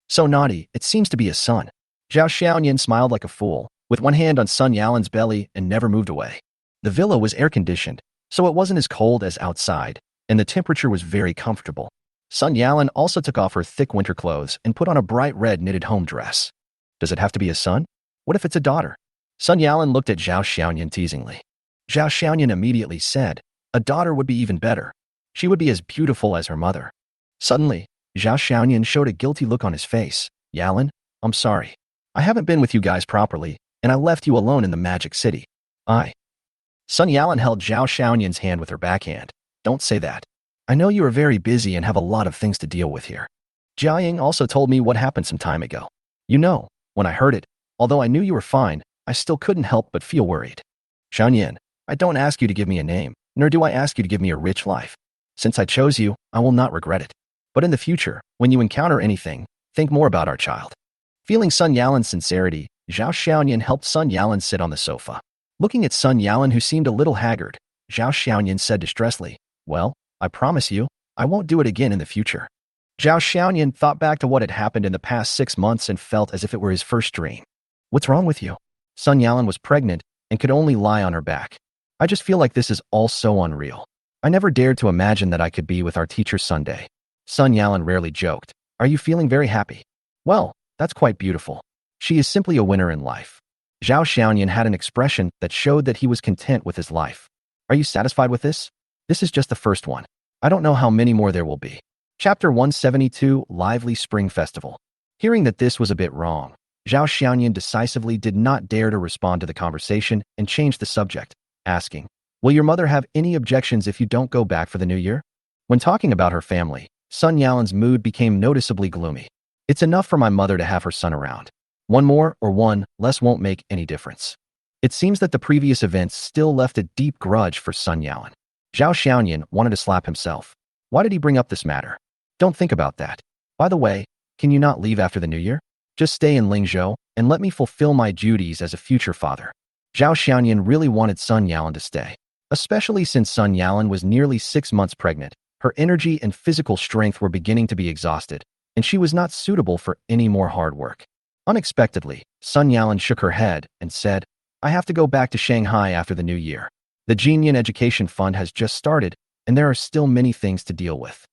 "So naughty, it seems to be his son." Zhao Xiaoyan smiled like a fool, with one hand on Sun Yalan's belly and never moved away. The villa was air-conditioned, so it wasn't as cold as outside, and the temperature was very comfortable. Sun Yalan also took off her thick winter clothes and put on a bright red knitted home dress. "Does it have to be a son? What if it's a daughter?" Sun Yalan looked at Zhao Xiaoyan teasingly. Zhao Xiaoyan immediately said, "A daughter would be even better. She would be as beautiful as her mother." Suddenly, Zhao Xiaoyan showed a guilty look on his face. "Yalan, I'm sorry. I haven't been with you guys properly, and I left you alone in the Magic City." Sun Yalan held Zhao Xiaoyan's hand with her backhand. "Don't say that. I know you are very busy and have a lot of things to deal with here. Jiaying also told me what happened some time ago. You know, when I heard it, although I knew you were fine, I still couldn't help but feel worried. Xiaoyan, I don't ask you to give me a name, nor do I ask you to give me a rich life. Since I chose you, I will not regret it. But in the future, when you encounter anything, think more about our child." Feeling Sun Yalan's sincerity, Zhao Xiaoyan helped Sun Yalan sit on the sofa. Looking at Sun Yalan, who seemed a little haggard, Zhao Xiaoyan said distressfully, "Well, I promise you, I won't do it again in the future." Zhao Xiaoyan thought back to what had happened in the past 6 months and felt as if it were his first dream. "What's wrong with you?" Sun Yalan was pregnant and could only lie on her back. "I just feel like this is all so unreal. I never dared to imagine that I could be with our teacher Sunday." Sun Yalan rarely joked. "Are you feeling very happy?" "Well, that's quite beautiful. She is simply a winner in life." Zhao Xiaoyan had an expression that showed that he was content with his life. "Are you satisfied with this? This is just the first one. I don't know how many more there will be." Chapter 172, Lively Spring Festival. Hearing that this was a bit wrong, Zhao Xiaoyan decisively did not dare to respond to the conversation and changed the subject, asking, "Will your mother have any objections if you don't go back for the new year?" When talking about her family, Sun Yalan's mood became noticeably gloomy. "It's enough for my mother to have her son around. One more or one less won't make any difference." It seems that the previous events still left a deep grudge for Sun Yalan. Zhao Xiaoyan wanted to slap himself. Why did he bring up this matter? Don't think about that. By the way, can you not leave after the new year? Just stay in Lingzhou and let me fulfill my duties as a future father. Zhao Xiaoyan really wanted Sun Yalan to stay, especially since Sun Yalan was nearly 6 months pregnant. Her energy and physical strength were beginning to be exhausted, and she was not suitable for any more hard work. Unexpectedly, Sun Yalan shook her head and said, "I have to go back to Shanghai after the new year. The Jianyuan Education Fund has just started, and there are still many things to deal with."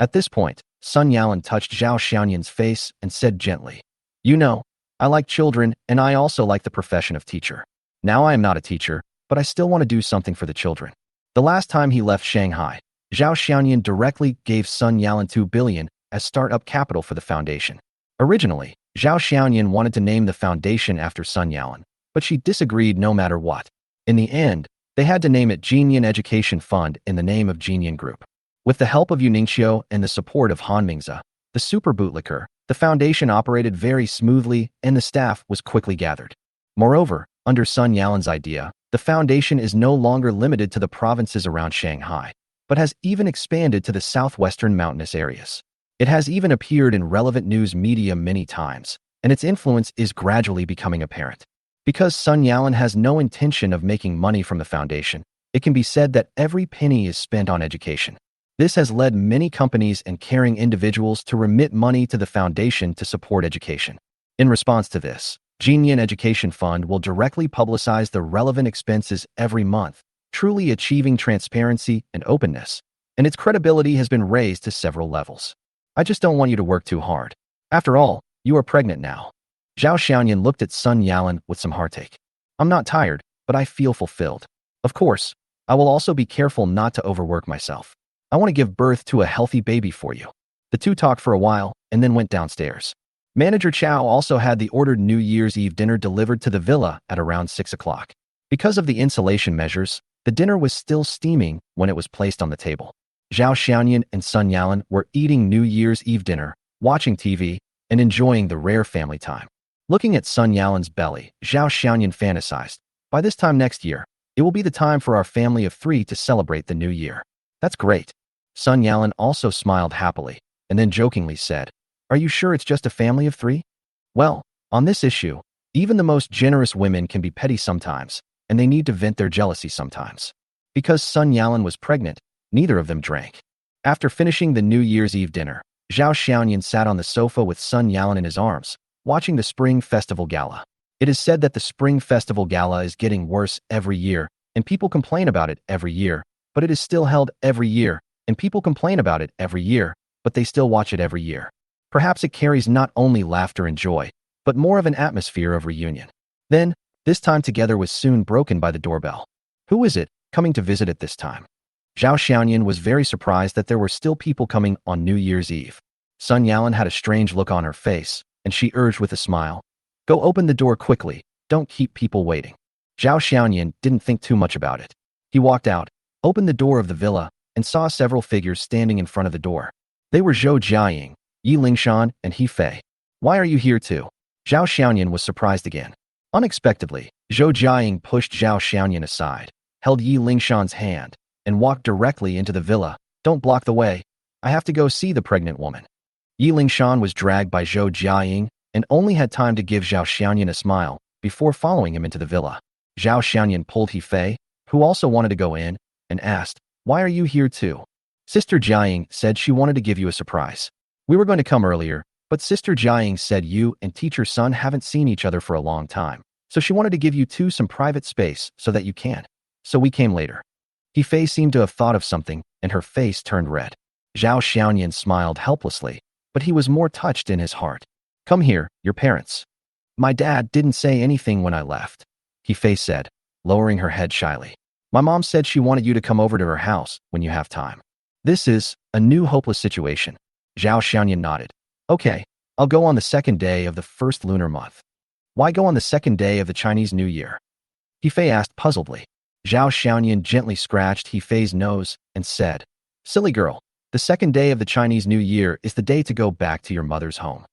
At this point, Sun Yalan touched Zhao Xiaoyan's face and said gently, "You know, I like children and I also like the profession of teacher. Now I am not a teacher, but I still want to do something for the children." The last time he left Shanghai, Zhao Xiaoyan directly gave Sun Yalan 2 billion as startup capital for the foundation. Originally, Zhao Xiaoyan wanted to name the foundation after Sun Yalan, but she disagreed no matter what. In the end, they had to name it Jianyuan Education Fund in the name of Jianyuan Group. With the help of Ningxiu and the support of Han Mingze, the super bootlicker, the foundation operated very smoothly and the staff was quickly gathered. Moreover, under Sun Yalan's idea, the foundation is no longer limited to the provinces around Shanghai, but has even expanded to the southwestern mountainous areas. It has even appeared in relevant news media many times, and its influence is gradually becoming apparent. Because Sun Yalan has no intention of making money from the foundation, it can be said that every penny is spent on education. This has led many companies and caring individuals to remit money to the foundation to support education. In response to this, Yuan Education Fund will directly publicize the relevant expenses every month, truly achieving transparency and openness, and its credibility has been raised to several levels. I just don't want you to work too hard. After all, you are pregnant now. Zhao Xiaoyan looked at Sun Yalan with some heartache. I'm not tired, but I feel fulfilled. Of course, I will also be careful not to overwork myself. I want to give birth to a healthy baby for you. The two talked for a while and then went downstairs. Manager Chow also had the ordered New Year's Eve dinner delivered to the villa at around 6 o'clock. Because of the insulation measures, the dinner was still steaming when it was placed on the table. Zhao Xiaoyan and Sun Yalan were eating New Year's Eve dinner, watching TV, and enjoying the rare family time. Looking at Sun Yalan's belly, Zhao Xiaoyan fantasized, by this time next year, it will be the time for our family of 3 to celebrate the new year. That's great. Sun Yalan also smiled happily, and then jokingly said, are you sure it's just a family of 3? Well, on this issue, even the most generous women can be petty sometimes, and they need to vent their jealousy sometimes. Because Sun Yalan was pregnant, neither of them drank. After finishing the New Year's Eve dinner, Zhao Xiaoyan sat on the sofa with Sun Yalan in his arms, watching the Spring Festival Gala. It is said that the Spring Festival Gala is getting worse every year, and people complain about it every year, but it is still held every year, and people complain about it every year, but they still watch it every year. Perhaps it carries not only laughter and joy, but more of an atmosphere of reunion. Then, this time together was soon broken by the doorbell. Who is it, coming to visit at this time? Zhao Xiaoyan was very surprised that there were still people coming on New Year's Eve. Sun Yalan had a strange look on her face, and she urged with a smile, go open the door quickly, don't keep people waiting. Zhao Xiaoyan didn't think too much about it. He walked out, opened the door of the villa, and saw several figures standing in front of the door. They were Zhou Jiaying, Yi Lingshan, and He Fei. Why are you here too? Zhao Xiaoyan was surprised again. Unexpectedly, Zhou Jiaying pushed Zhao Xiaoyan aside, held Yi Lingshan's hand, and walked directly into the villa. Don't block the way. I have to go see the pregnant woman. Yi Lingshan was dragged by Zhou Jiaying and only had time to give Zhao Xiaoyan a smile before following him into the villa. Zhao Xiaoyan pulled He Fei, who also wanted to go in, and asked, why are you here too? Sister Jiaying said she wanted to give you a surprise. We were going to come earlier, but Sister Jiaying said you and Teacher Sun haven't seen each other for a long time, so she wanted to give you two some private space so that you can. So we came later. He Fei seemed to have thought of something, and her face turned red. Zhao Xiaoyan smiled helplessly, but he was more touched in his heart. Come here, your parents. My dad didn't say anything when I left, He Fei said, lowering her head shyly. My mom said she wanted you to come over to her house when you have time. This is a new hopeless situation. Zhao Xiaoyan nodded. Okay, I'll go on the second day of the first lunar month. Why go on the second day of the Chinese New Year? He Fei asked puzzledly. Zhao Xiaoyan gently scratched He Fei's nose and said, silly girl, the second day of the Chinese New Year is the day to go back to your mother's home.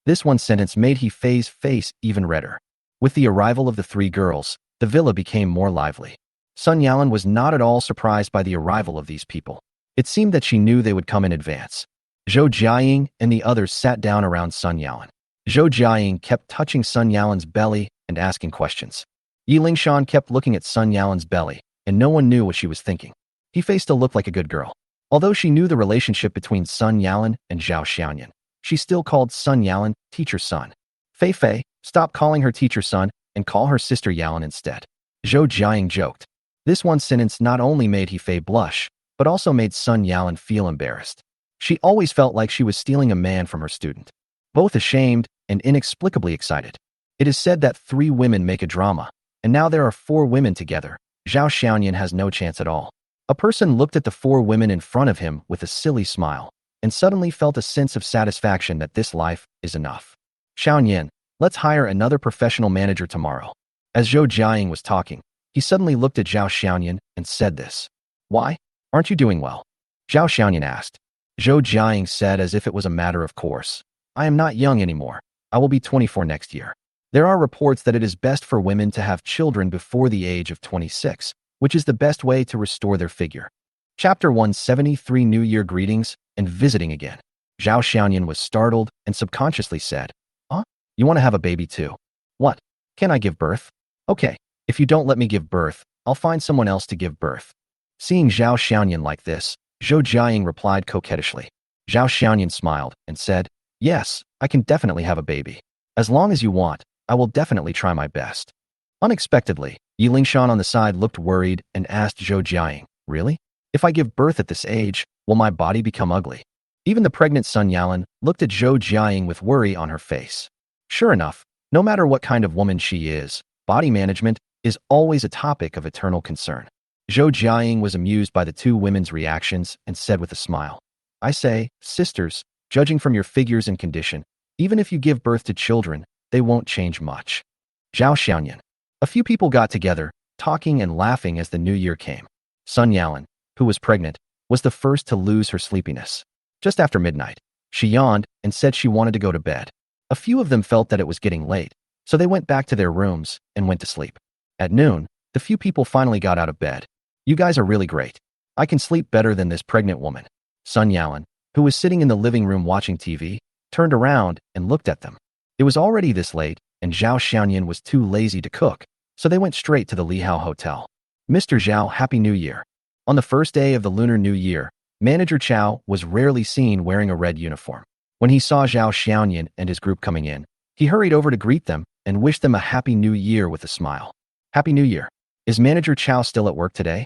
This one sentence made He Fei's face even redder. With the arrival of the 3 girls, the villa became more lively. Sun Yalan was not at all surprised by the arrival of these people. It seemed that she knew they would come in advance. Zhou Jiaying and the others sat down around Sun Yalan. Zhou Jiaying kept touching Sun Yalan's belly and asking questions. Yi Lingshan kept looking at Sun Yalan's belly, and no one knew what she was thinking. He Fei still looked like a good girl. Although she knew the relationship between Sun Yalan and Zhao Xiaoyan, she still called Sun Yalan Teacher Sun. Fei Fei, stop calling her Teacher Sun and call her Sister Yalan instead. Zhou Jiaying joked. This one sentence not only made He Fei blush, but also made Sun Yalan feel embarrassed. She always felt like she was stealing a man from her student. Both ashamed and inexplicably excited. It is said that 3 women make a drama, and now there are 4 women together. Zhao Xiaoyan has no chance at all. A person looked at the 4 women in front of him with a silly smile, and suddenly felt a sense of satisfaction that this life is enough. Xiaoyan, let's hire another professional manager tomorrow. As Zhou Jiaying was talking, he suddenly looked at Zhao Xiaoyan and said this. Why? Aren't you doing well? Zhao Xiaoyan asked. Zhou Jiaying said as if it was a matter of course. I am not young anymore. I will be 24 next year. There are reports that it is best for women to have children before the age of 26, which is the best way to restore their figure. Chapter 173 New Year Greetings and Visiting Again. Zhao Xiaoyan was startled and subconsciously said, Huh? You want to have a baby too? What? Can I give birth? Okay, if you don't let me give birth, I'll find someone else to give birth. Seeing Zhao Xiaoyan like this, Zhou Jiaying replied coquettishly. Zhao Xiaoyan smiled and said, yes, I can definitely have a baby. As long as you want, I will definitely try my best. Unexpectedly, Yi Lingshan on the side looked worried and asked Zhou Jiaying, really? If I give birth at this age, will my body become ugly? Even the pregnant Sun Yalan looked at Zhou Jiaying with worry on her face. Sure enough, no matter what kind of woman she is, body management is always a topic of eternal concern. Zhou Jiaying was amused by the two women's reactions and said with a smile, I say, sisters, judging from your figures and condition, even if you give birth to children, they won't change much. Zhao Xiaoyan. A few people got together, talking and laughing as the new year came. Sun Yalan, who was pregnant, was the first to lose her sleepiness. Just after midnight, she yawned and said she wanted to go to bed. A few of them felt that it was getting late, so they went back to their rooms and went to sleep. At noon, the few people finally got out of bed. You guys are really great. I can sleep better than this pregnant woman. Sun Yalan, who was sitting in the living room watching TV, turned around and looked at them. It was already this late, and Zhao Xiaoyan was too lazy to cook, so they went straight to the Lihao Hotel. Mr. Zhao, Happy New Year. On the first day of the Lunar New Year, Manager Chow was rarely seen wearing a red uniform. When he saw Zhao Xiaoyan and his group coming in, he hurried over to greet them and wished them a Happy New Year with a smile. Happy New Year. Is Manager Chow still at work today?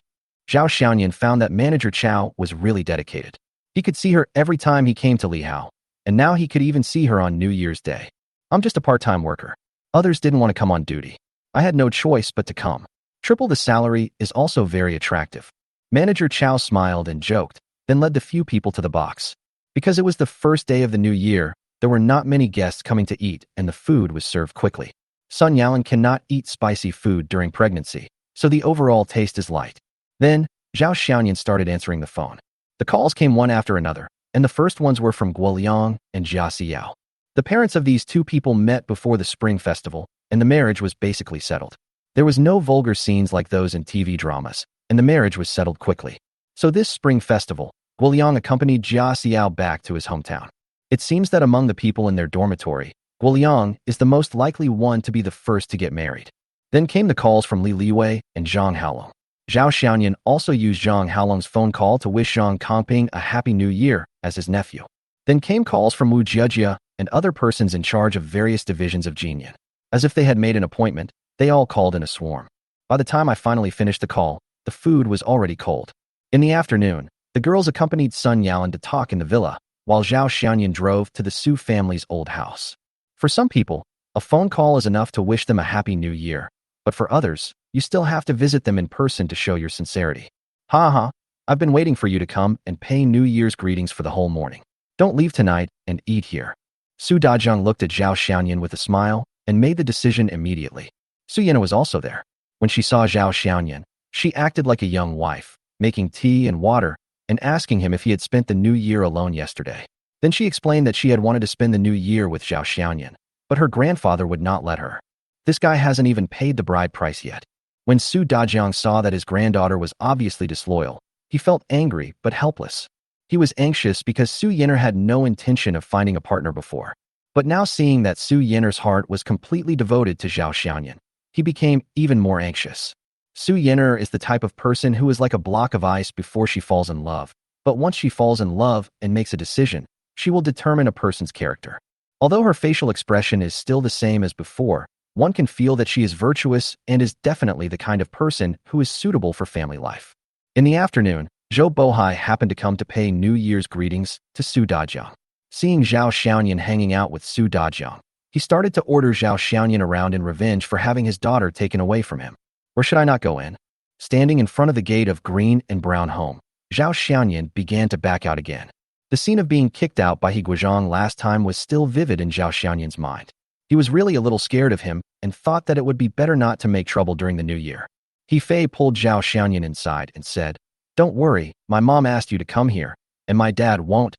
Zhao Xiaoyan found that Manager Chow was really dedicated. He could see her every time he came to Lihao, and now he could even see her on New Year's Day. I'm just a part-time worker. Others didn't want to come on duty. I had no choice but to come. Triple the salary is also very attractive. Manager Chow smiled and joked, then led the few people to the box. Because it was the first day of the new year, there were not many guests coming to eat and the food was served quickly. Sun Yalan cannot eat spicy food during pregnancy, so the overall taste is light. Then, Zhao Xiaoyan started answering the phone. The calls came one after another, and the first ones were from Guo Liang and Jia Xiao. The parents of these two people met before the Spring Festival, and the marriage was basically settled. There was no vulgar scenes like those in TV dramas, and the marriage was settled quickly. So this Spring Festival, Guo Liang accompanied Jia Xiao back to his hometown. It seems that among the people in their dormitory, Guo Liang is the most likely one to be the first to get married. Then came the calls from Li Liwei and Zhang Haolong. Zhao Xiaoyan also used Zhang Haolong's phone call to wish Zhang Kangping a happy new year as his nephew. Then came calls from Wu Jiejia and other persons in charge of various divisions of Jinyan. As if they had made an appointment, they all called in a swarm. By the time I finally finished the call, the food was already cold. In the afternoon, the girls accompanied Sun Yalan to talk in the villa, while Zhao Xiaoyan drove to the Su family's old house. For some people, a phone call is enough to wish them a happy new year, but for others, you still have to visit them in person to show your sincerity. Ha, I've been waiting for you to come and pay New Year's greetings for the whole morning. Don't leave tonight and eat here. Su Dazhang looked at Zhao Xiaoyan with a smile and made the decision immediately. Su Yena was also there. When she saw Zhao Xiaoyan, she acted like a young wife, making tea and water and asking him if he had spent the new year alone yesterday. Then she explained that she had wanted to spend the new year with Zhao Xiaoyan, but her grandfather would not let her. This guy hasn't even paid the bride price yet. When Su Dajiang saw that his granddaughter was obviously disloyal, he felt angry but helpless. He was anxious because Su Yinner had no intention of finding a partner before. But now seeing that Su Yinner's heart was completely devoted to Zhao Xiaoyan, he became even more anxious. Su Yinner is the type of person who is like a block of ice before she falls in love, but once she falls in love and makes a decision, she will determine a person's character. Although her facial expression is still the same as before, one can feel that she is virtuous and is definitely the kind of person who is suitable for family life. In the afternoon, Zhou Bohai happened to come to pay New Year's greetings to Su Dajiang. Seeing Zhao Xiaoyan hanging out with Su Dajiang, he started to order Zhao Xiaoyan around in revenge for having his daughter taken away from him. Or should I not go in? Standing in front of the gate of green and brown home, Zhao Xiaoyan began to back out again. The scene of being kicked out by He Guozhang last time was still vivid in Zhao Xiaoyan's mind. He was really a little scared of him and thought that it would be better not to make trouble during the new year. He Fei pulled Zhao Xiaoyan inside and said, "Don't worry, my mom asked you to come here, and my dad won't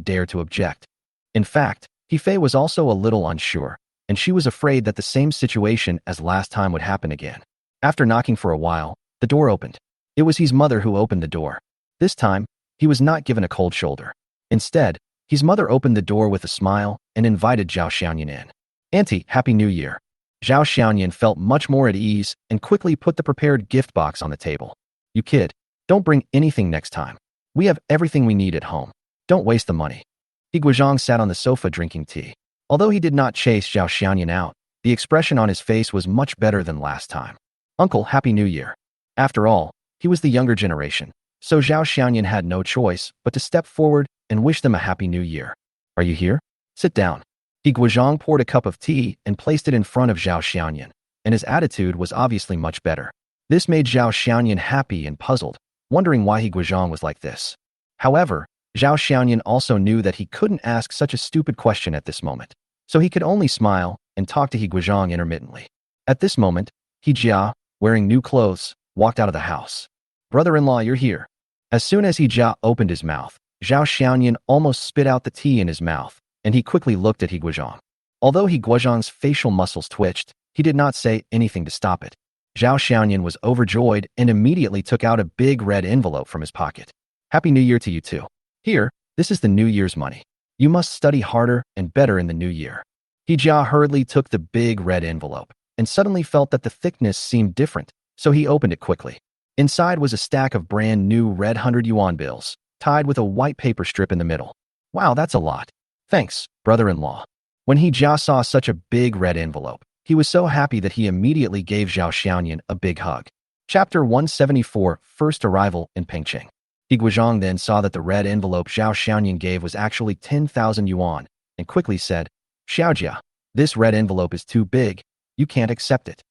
dare to object." In fact, He Fei was also a little unsure, and she was afraid that the same situation as last time would happen again. After knocking for a while, the door opened. It was his mother who opened the door. This time, he was not given a cold shoulder. Instead, his mother opened the door with a smile and invited Zhao Xiaoyan in. "Auntie, Happy New Year." Zhao Xiaoyan felt much more at ease and quickly put the prepared gift box on the table. "You kid, don't bring anything next time. We have everything we need at home. Don't waste the money. He Guozhang sat on the sofa drinking tea. Although he did not chase Zhao Xianyan out, the expression on his face was much better than last time. Uncle, Happy New Year. After all, he was the younger generation, so Zhao Xianyan had no choice but to step forward and wish them a Happy New Year. Are you here? Sit down. He Guozhang poured a cup of tea and placed it in front of Zhao Xianyan, and his attitude was obviously much better. This made Zhao Xianyan happy and puzzled, wondering why He Guozhang was like this. However, Zhao Xianyan also knew that he couldn't ask such a stupid question at this moment, so he could only smile and talk to He Guozhang intermittently. At this moment, He Jia, wearing new clothes, walked out of the house. Brother-in-law, you're here. As soon as He Jia opened his mouth, Zhao Xianyan almost spit out the tea in his mouth, and he quickly looked at He Guozhang. Although He Guozhang's facial muscles twitched, he did not say anything to stop it. Zhao Xianyan was overjoyed and immediately took out a big red envelope from his pocket. Happy New Year to you too. Here, this is the New Year's money. You must study harder and better in the new year. He Jia hurriedly took the big red envelope and suddenly felt that the thickness seemed different, so he opened it quickly. Inside was a stack of brand new red 100 yuan bills, tied with a white paper strip in the middle. Wow, that's a lot. Thanks, brother-in-law. When He Jia saw such a big red envelope, he was so happy that he immediately gave Zhao Xianyan a big hug. Chapter 174, First Arrival in Pengcheng. He Guozhang then saw that the red envelope Zhao Xianyan gave was actually 10,000 yuan, and quickly said, Xiaojia, this red envelope is too big. You can't accept it.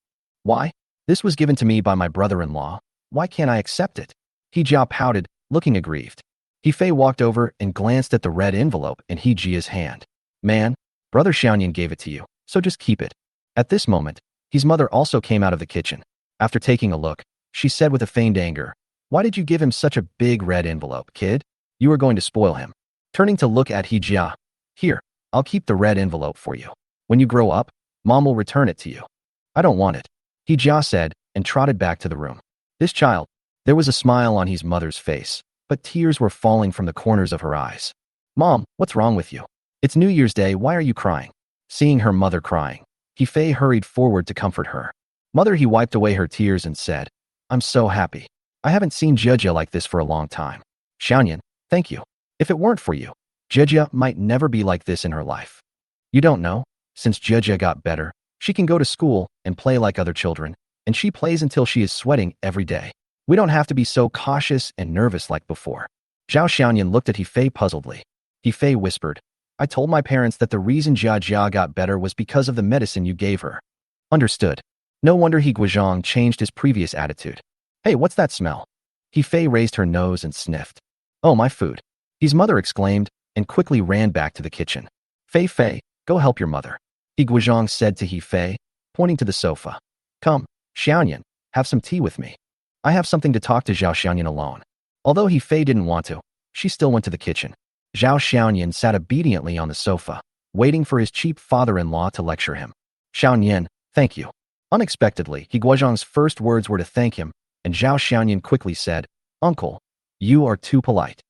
Why? This was given to me by my brother-in-law. Why can't I accept it? He Jia pouted, looking aggrieved. He Fei walked over and glanced at the red envelope in He Jia's hand. Man, brother Xianyan gave it to you, so just keep it. At this moment, his mother also came out of the kitchen. After taking a look, she said with a feigned anger, Why did you give him such a big red envelope, kid? You are going to spoil him. Turning to look at He Jia, Here, I'll keep the red envelope for you. When you grow up, Mom will return it to you. I don't want it, He Jia said, and trotted back to the room. This child, there was a smile on his mother's face, but tears were falling from the corners of her eyes. Mom, what's wrong with you? It's New Year's Day, why are you crying? Seeing her mother crying, He Fei hurried forward to comfort her. Mother, he wiped away her tears and said, I'm so happy. I haven't seen Jia like this for a long time. Xianyan, thank you. If it weren't for you, Jia might never be like this in her life. You don't know, since Jia got better, she can go to school and play like other children, and she plays until she is sweating every day. We don't have to be so cautious and nervous like before. Zhao Xianyan looked at He Fei puzzledly. He Fei whispered, I told my parents that the reason Jia got better was because of the medicine you gave her. Understood. No wonder He Guozhang changed his previous attitude. Hey, what's that smell? He Fei raised her nose and sniffed. Oh, my food. His mother exclaimed and quickly ran back to the kitchen. Fei, go help your mother. He Guozhang said to He Fei, pointing to the sofa. Come, Xianyan, have some tea with me. I have something to talk to Zhao Xianyan alone. Although He Fei didn't want to, she still went to the kitchen. Zhao Xianyan sat obediently on the sofa, waiting for his cheap father-in-law to lecture him. Xianyan, thank you. Unexpectedly, He Guozhang's first words were to thank him, and Zhao Xianyan quickly said, Uncle, you are too polite.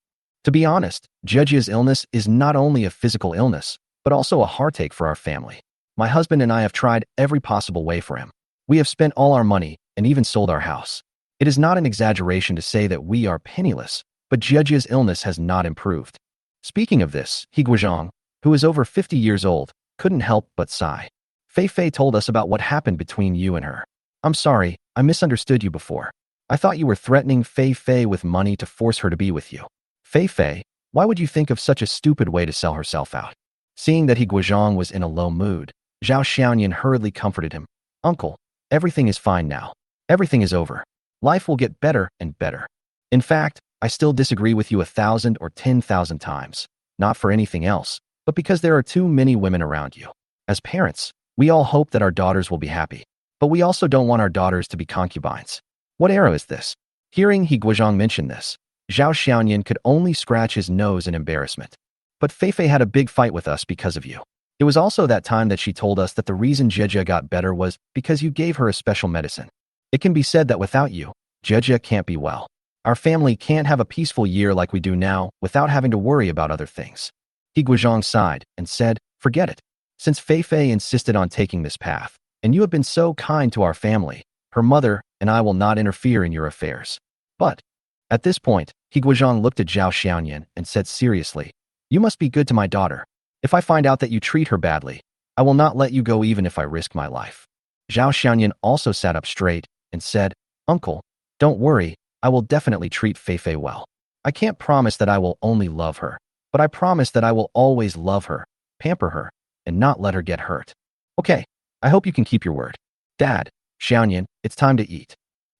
To be honest, Jia's illness is not only a physical illness, but also a heartache for our family. My husband and I have tried every possible way for him. We have spent all our money and even sold our house. It is not an exaggeration to say that we are penniless, but Jia's illness has not improved. Speaking of this, He Guozhang, who is over 50 years old, couldn't help but sigh. Fei told us about what happened between you and her. I'm sorry, I misunderstood you before. I thought you were threatening Fei with money to force her to be with you. Fei, why would you think of such a stupid way to sell herself out? Seeing that He Guozhang was in a low mood, Zhao Xianyan hurriedly comforted him. Uncle, everything is fine now. Everything is over. Life will get better and better. In fact, I still disagree with you 1,000 or 10,000 times, not for anything else, but because there are too many women around you. As parents, we all hope that our daughters will be happy, but we also don't want our daughters to be concubines. What era is this? Hearing He Guozhang mention this, Zhao Xianyan could only scratch his nose in embarrassment. But Fei had a big fight with us because of you. It was also that time that she told us that the reason Jia got better was because you gave her a special medicine. It can be said that without you, Jia can't be well. Our family can't have a peaceful year like we do now without having to worry about other things. He Guozhang sighed and said, Forget it. Since Fei insisted on taking this path, and you have been so kind to our family, her mother and I will not interfere in your affairs. But At this point, Higuozhang looked at Zhao Xiaoyan and said seriously, "You must be good to my daughter. If I find out that you treat her badly, I will not let you go even if I risk my life." Zhao Xiaoyan also sat up straight and said, "Uncle, don't worry, I will definitely treat Feifei well. I can't promise that I will only love her, but I promise that I will always love her, pamper her, and not let her get hurt. Okay, I hope you can keep your word. Dad, Xiaoyan, it's time to eat."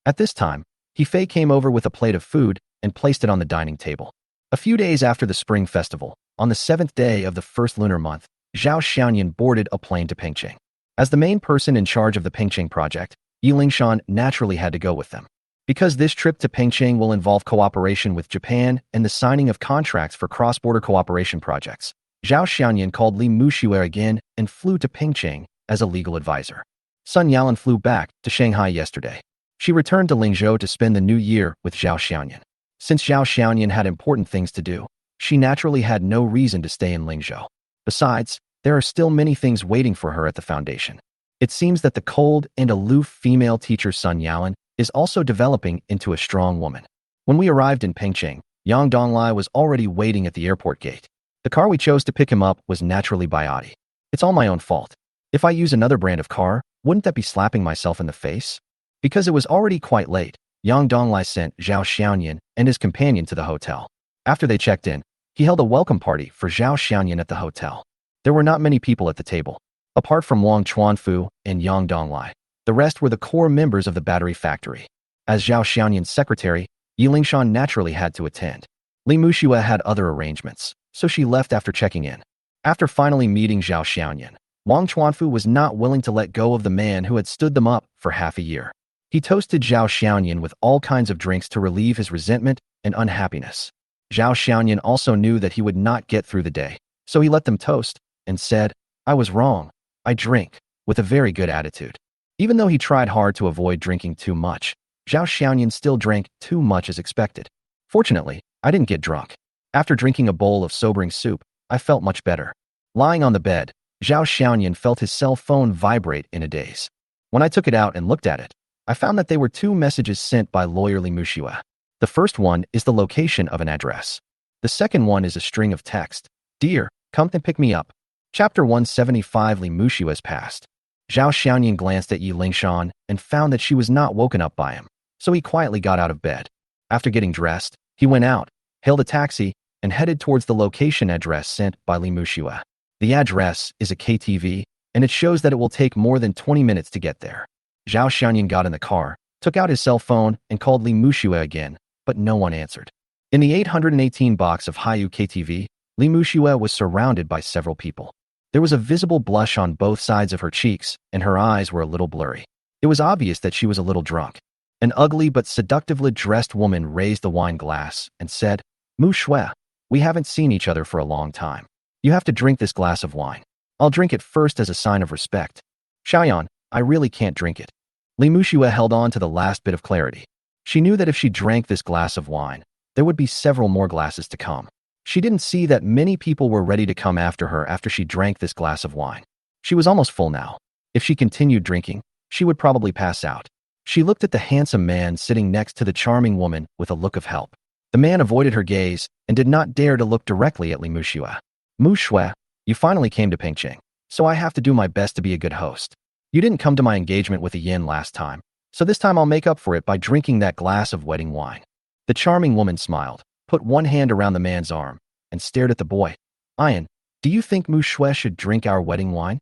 At this time, Hefei came over with a plate of food and placed it on the dining table. A few days after the Spring Festival, on the 7th day of the first lunar month, Zhao Xiaoyan boarded a plane to Pengcheng. As the main person in charge of the Pengcheng project, Yi Lingshan naturally had to go with them. Because this trip to Pengcheng will involve cooperation with Japan and the signing of contracts for cross-border cooperation projects, Zhao Xiaoyan called Li Muxue again and flew to Pengcheng as a legal advisor. Sun Yalan flew back to Shanghai yesterday. She returned to Lingzhou to spend the new year with Zhao Xiaoyan. Since Zhao Xiaoyan had important things to do, she naturally had no reason to stay in Lingzhou. Besides, there are still many things waiting for her at the foundation. It seems that the cold and aloof female teacher Sun Yalan is also developing into a strong woman. When we arrived in Pengcheng, Yang Donglai was already waiting at the airport gate. The car we chose to pick him up was naturally Biotti. It's all my own fault. If I use another brand of car, wouldn't that be slapping myself in the face? Because it was already quite late, Yang Donglai sent Zhao Xiaoyan and his companion to the hotel. After they checked in, he held a welcome party for Zhao Xiaoyan at the hotel. There were not many people at the table. Apart from Wang Chuanfu and Yang Donglai, the rest were the core members of the battery factory. As Zhao Xiaoyan's secretary, Yi Lingshan naturally had to attend. Li Muxue had other arrangements, so she left after checking in. After finally meeting Zhao Xiaoyan, Wang Chuanfu was not willing to let go of the man who had stood them up for half a year. He toasted Zhao Xiaoyan with all kinds of drinks to relieve his resentment and unhappiness. Zhao Xiaoyan also knew that he would not get through the day, so he let them toast and said, "I was wrong. I drink," with a very good attitude. Even though he tried hard to avoid drinking too much, Zhao Xiaoyan still drank too much as expected. Fortunately, I didn't get drunk. After drinking a bowl of sobering soup, I felt much better. Lying on the bed, Zhao Xiaoyan felt his cell phone vibrate in a daze. When I took it out and looked at it, I found that they were two messages sent by lawyer Li Muxue. The first one is the location of an address. The second one is a string of text. "Dear, come and pick me up. Chapter 175 Li Muxue's past." Zhao Xiaoyan glanced at Yi Lingshan and found that she was not woken up by him, so he quietly got out of bed. After getting dressed, he went out, hailed a taxi, and headed towards the location address sent by Li Muxue. The address is a KTV, and it shows that it will take more than 20 minutes to get there. Zhao Xiaoyan got in the car, took out his cell phone, and called Li Muxue again, but no one answered. In the 818 box of Haiyu KTV, Li Muxue was surrounded by several people. There was a visible blush on both sides of her cheeks, and her eyes were a little blurry. It was obvious that she was a little drunk. An ugly but seductively dressed woman raised the wine glass and said, "Muxue, we haven't seen each other for a long time. You have to drink this glass of wine. I'll drink it first as a sign of respect." "Xiaoyan, I really can't drink it." Li Muxue held on to the last bit of clarity. She knew that if she drank this glass of wine, there would be several more glasses to come. She didn't see that many people were ready to come after her after she drank this glass of wine. She was almost full now. If she continued drinking, she would probably pass out. She looked at the handsome man sitting next to the charming woman with a look of help. The man avoided her gaze and did not dare to look directly at Li Muxue. "Muxue, you finally came to Pengcheng, so I have to do my best to be a good host. You didn't come to my engagement with a yin last time, so this time I'll make up for it by drinking that glass of wedding wine." The charming woman smiled, put one hand around the man's arm, and stared at the boy. "Ian, do you think Muxue should drink our wedding wine?"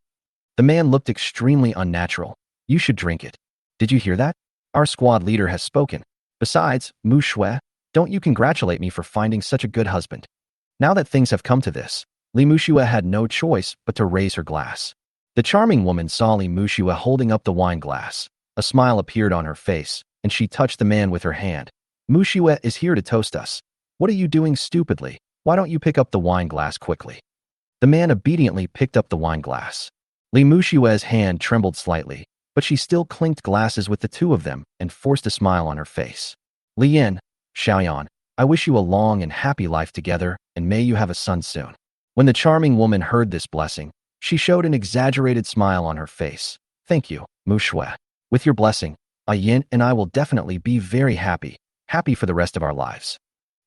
The man looked extremely unnatural. "You should drink it. Did you hear that? Our squad leader has spoken. Besides, Muxue, don't you congratulate me for finding such a good husband." Now that things have come to this, Li Muxue had no choice but to raise her glass. The charming woman saw Li Muxue holding up the wine glass. A smile appeared on her face, and she touched the man with her hand. "Muxue is here to toast us. What are you doing stupidly? Why don't you pick up the wine glass quickly?" The man obediently picked up the wine glass. Li Muxue's hand trembled slightly, but she still clinked glasses with the two of them and forced a smile on her face. "Li Yin, Xiaoyan, I wish you a long and happy life together, and may you have a son soon." When the charming woman heard this blessing, she showed an exaggerated smile on her face. "Thank you, Muxue. With your blessing, Yin and I will definitely be very happy. happy for the rest of our lives.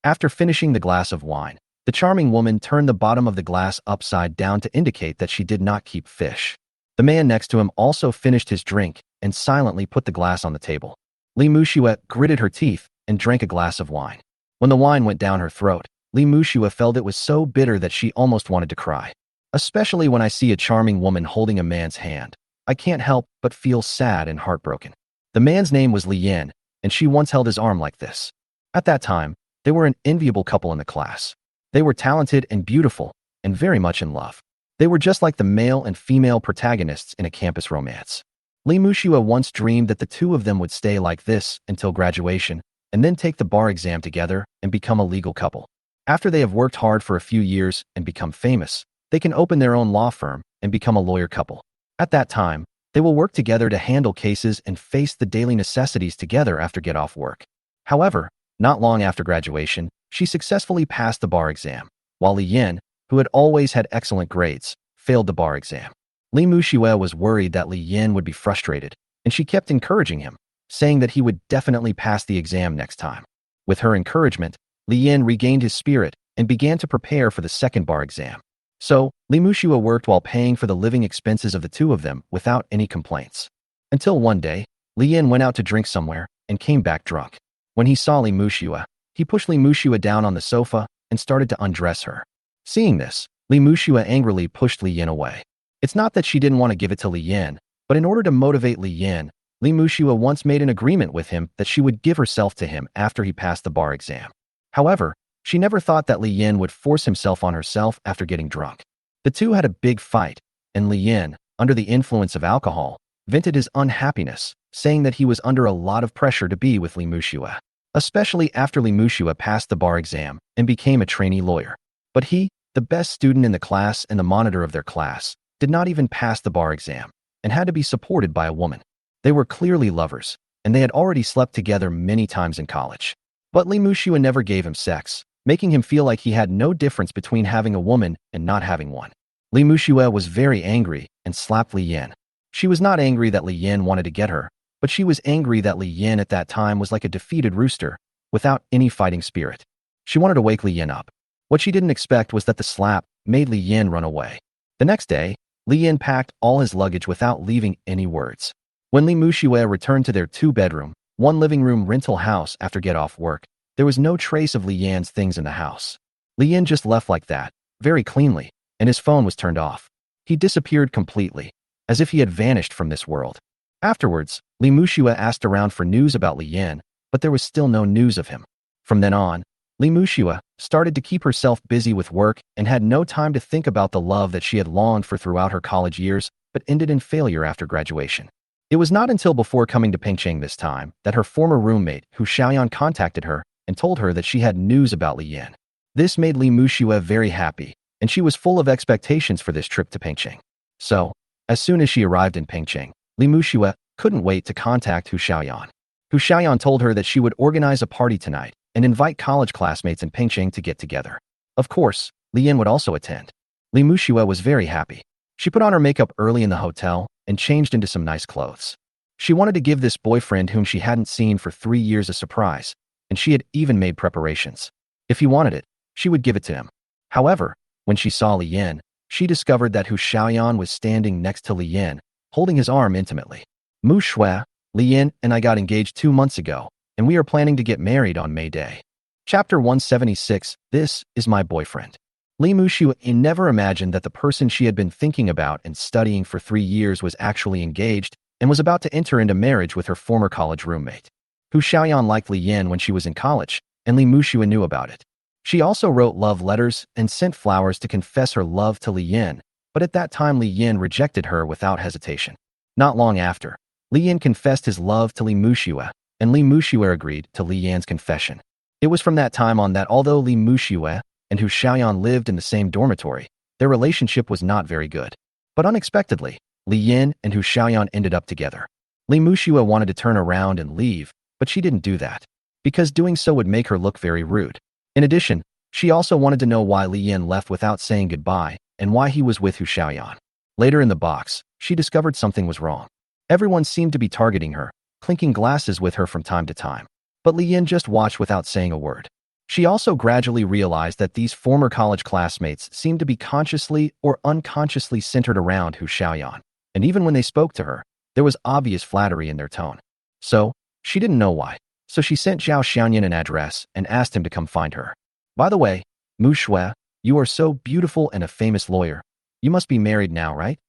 After finishing the glass of wine, the charming woman turned the bottom of the glass upside down to indicate that she did not keep fish. The man next to him also finished his drink and silently put the glass on the table. Li Muxue gritted her teeth and drank a glass of wine. When the wine went down her throat, Li Muxue felt it was so bitter that she almost wanted to cry. Especially when I see a charming woman holding a man's hand, I can't help but feel sad and heartbroken. The man's name was Li Yan, and she once held his arm like this. At that time, they were an enviable couple in the class. They were talented and beautiful, and very much in love. They were just like the male and female protagonists in a campus romance. Li Muxue once dreamed that the two of them would stay like this until graduation, and then take the bar exam together and become a legal couple. After they have worked hard for a few years and become famous, they can open their own law firm and become a lawyer couple. At that time, they will work together to handle cases and face the daily necessities together after get off work. However, not long after graduation, she successfully passed the bar exam, while Li Yan, who had always had excellent grades, failed the bar exam. Li Muxue was worried that Li Yan would be frustrated, and she kept encouraging him, saying that he would definitely pass the exam next time. With her encouragement, Li Yan regained his spirit and began to prepare for the second bar exam. So, Li Muxue worked while paying for the living expenses of the two of them without any complaints. Until one day, Li Yan went out to drink somewhere and came back drunk. When he saw Li Muxue, he pushed Li Muxue down on the sofa and started to undress her. Seeing this, Li Muxue angrily pushed Li Yan away. It's not that she didn't want to give it to Li Yan, but in order to motivate Li Yan, Li Muxue once made an agreement with him that she would give herself to him after he passed the bar exam. However, she never thought that Li Yan would force himself on herself after getting drunk. The two had a big fight, and Li Yan, under the influence of alcohol, vented his unhappiness, saying that he was under a lot of pressure to be with Li Muxue, especially after Li Muxue passed the bar exam and became a trainee lawyer. But he, the best student in the class and the monitor of their class, did not even pass the bar exam and had to be supported by a woman. They were clearly lovers, and they had already slept together many times in college. But Li Muxue never gave him sex, making him feel like he had no difference between having a woman and not having one. Li Muxue was very angry and slapped Li Yan. She was not angry that Li Yan wanted to get her, but she was angry that Li Yan at that time was like a defeated rooster, without any fighting spirit. She wanted to wake Li Yan up. What she didn't expect was that the slap made Li Yan run away. The next day, Li Yan packed all his luggage without leaving any words. When Li Muxue returned to their two-bedroom, one living room rental house after get off work, there was no trace of Li Yan's things in the house. Li Yan just left like that, very cleanly, and his phone was turned off. He disappeared completely, as if he had vanished from this world. Afterwards, Li Muxue asked around for news about Li Yan, but there was still no news of him. From then on, Li Muxue started to keep herself busy with work and had no time to think about the love that she had longed for throughout her college years, but ended in failure after graduation. It was not until before coming to Pengcheng this time that her former roommate, Hu Xiaoyan, contacted her and told her that she had news about Li Yan. This made Li Muxue very happy, and she was full of expectations for this trip to Pengcheng. So, as soon as she arrived in Pengcheng, Li Muxue couldn't wait to contact Hu Xiaoyan. Hu Xiaoyan told her that she would organize a party tonight and invite college classmates in Pengcheng to get together. Of course, Li Yan would also attend. Li Muxue was very happy. She put on her makeup early in the hotel and changed into some nice clothes. She wanted to give this boyfriend whom she hadn't seen for 3 years a surprise, and she had even made preparations. If he wanted it, she would give it to him. However, when she saw Li Yan, she discovered that Hu Xiaoyan was standing next to Li Yan, holding his arm intimately. Muxue, Li Yan and I got engaged 2 months ago, and we are planning to get married on May Day. Chapter 176, This is my boyfriend. Li Muxue never imagined that the person she had been thinking about and studying for 3 years was actually engaged and was about to enter into marriage with her former college roommate. Hu Xiaoyan liked Li Yan when she was in college, and Li Muxue knew about it. She also wrote love letters and sent flowers to confess her love to Li Yan, but at that time Li Yan rejected her without hesitation. Not long after, Li Yan confessed his love to Li Muxue, and Li Muxue agreed to Li Yan's confession. It was from that time on that although Li Muxue and Hu Xiaoyan lived in the same dormitory, their relationship was not very good. But unexpectedly, Li Yan and Hu Xiaoyan ended up together. Li Muxue wanted to turn around and leave, but she didn't do that, because doing so would make her look very rude. In addition, she also wanted to know why Li Yan left without saying goodbye and why he was with Hu Xiaoyan. Later in the box, she discovered something was wrong. Everyone seemed to be targeting her, clinking glasses with her from time to time. But Li Yin just watched without saying a word. She also gradually realized that these former college classmates seemed to be consciously or unconsciously centered around Hu Xiaoyan, and even when they spoke to her, there was obvious flattery in their tone. So, she didn't know why. So she sent Zhao Xiaoyan an address and asked him to come find her. By the way, Mu Shui, you are so beautiful and a famous lawyer. You must be married now, right?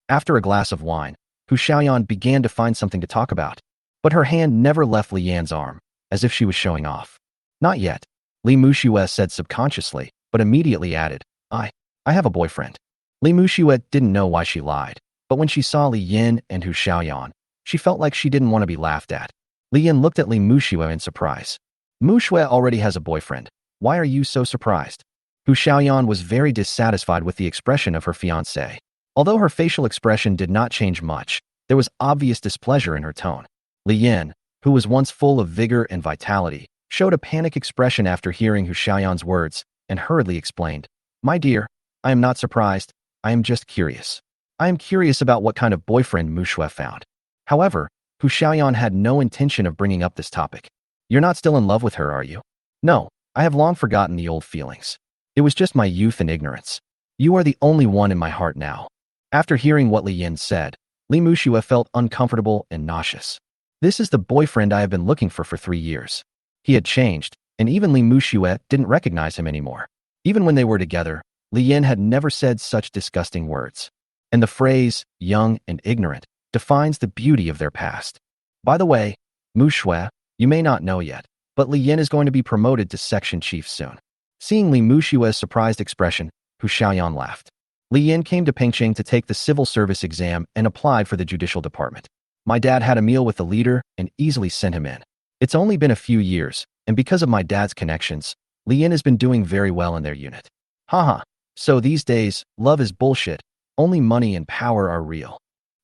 After a glass of wine, Hu Xiaoyan began to find something to talk about. But her hand never left Li Yan's arm, as if she was showing off. Not yet, Li Muxue said subconsciously, but immediately added, I have a boyfriend. Li Muxue didn't know why she lied, but when she saw Li Yin and Hu Xiaoyan, she felt like she didn't want to be laughed at. Li Yin looked at Li Muxue in surprise. Muxue already has a boyfriend. Why are you so surprised? Hu Xiaoyan was very dissatisfied with the expression of her fiancé. Although her facial expression did not change much, there was obvious displeasure in her tone. Li Yin, who was once full of vigor and vitality, showed a panic expression after hearing Hu Xiaoyan's words and hurriedly explained, My dear, I am not surprised. I am just curious. I am curious about what kind of boyfriend Muxue found. However, Hu Xiaoyan had no intention of bringing up this topic. You're not still in love with her, are you? No, I have long forgotten the old feelings. It was just my youth and ignorance. You are the only one in my heart now. After hearing what Li Yin said, Li Muxue felt uncomfortable and nauseous. This is the boyfriend I have been looking for 3 years. He had changed, and even Li Muxue didn't recognize him anymore. Even when they were together, Li Yin had never said such disgusting words. And the phrase, young and ignorant, defines the beauty of their past. By the way, Muxue, you may not know yet, but Li Yin is going to be promoted to section chief soon. Seeing Li Muxue's surprised expression, Hu Xiaoyan laughed. Li Yin came to Pengqing to take the civil service exam and applied for the judicial department. My dad had a meal with the leader and easily sent him in. It's only been a few years, and because of my dad's connections, Li Yin has been doing very well in their unit. Haha, so these days, love is bullshit, only money and power are real.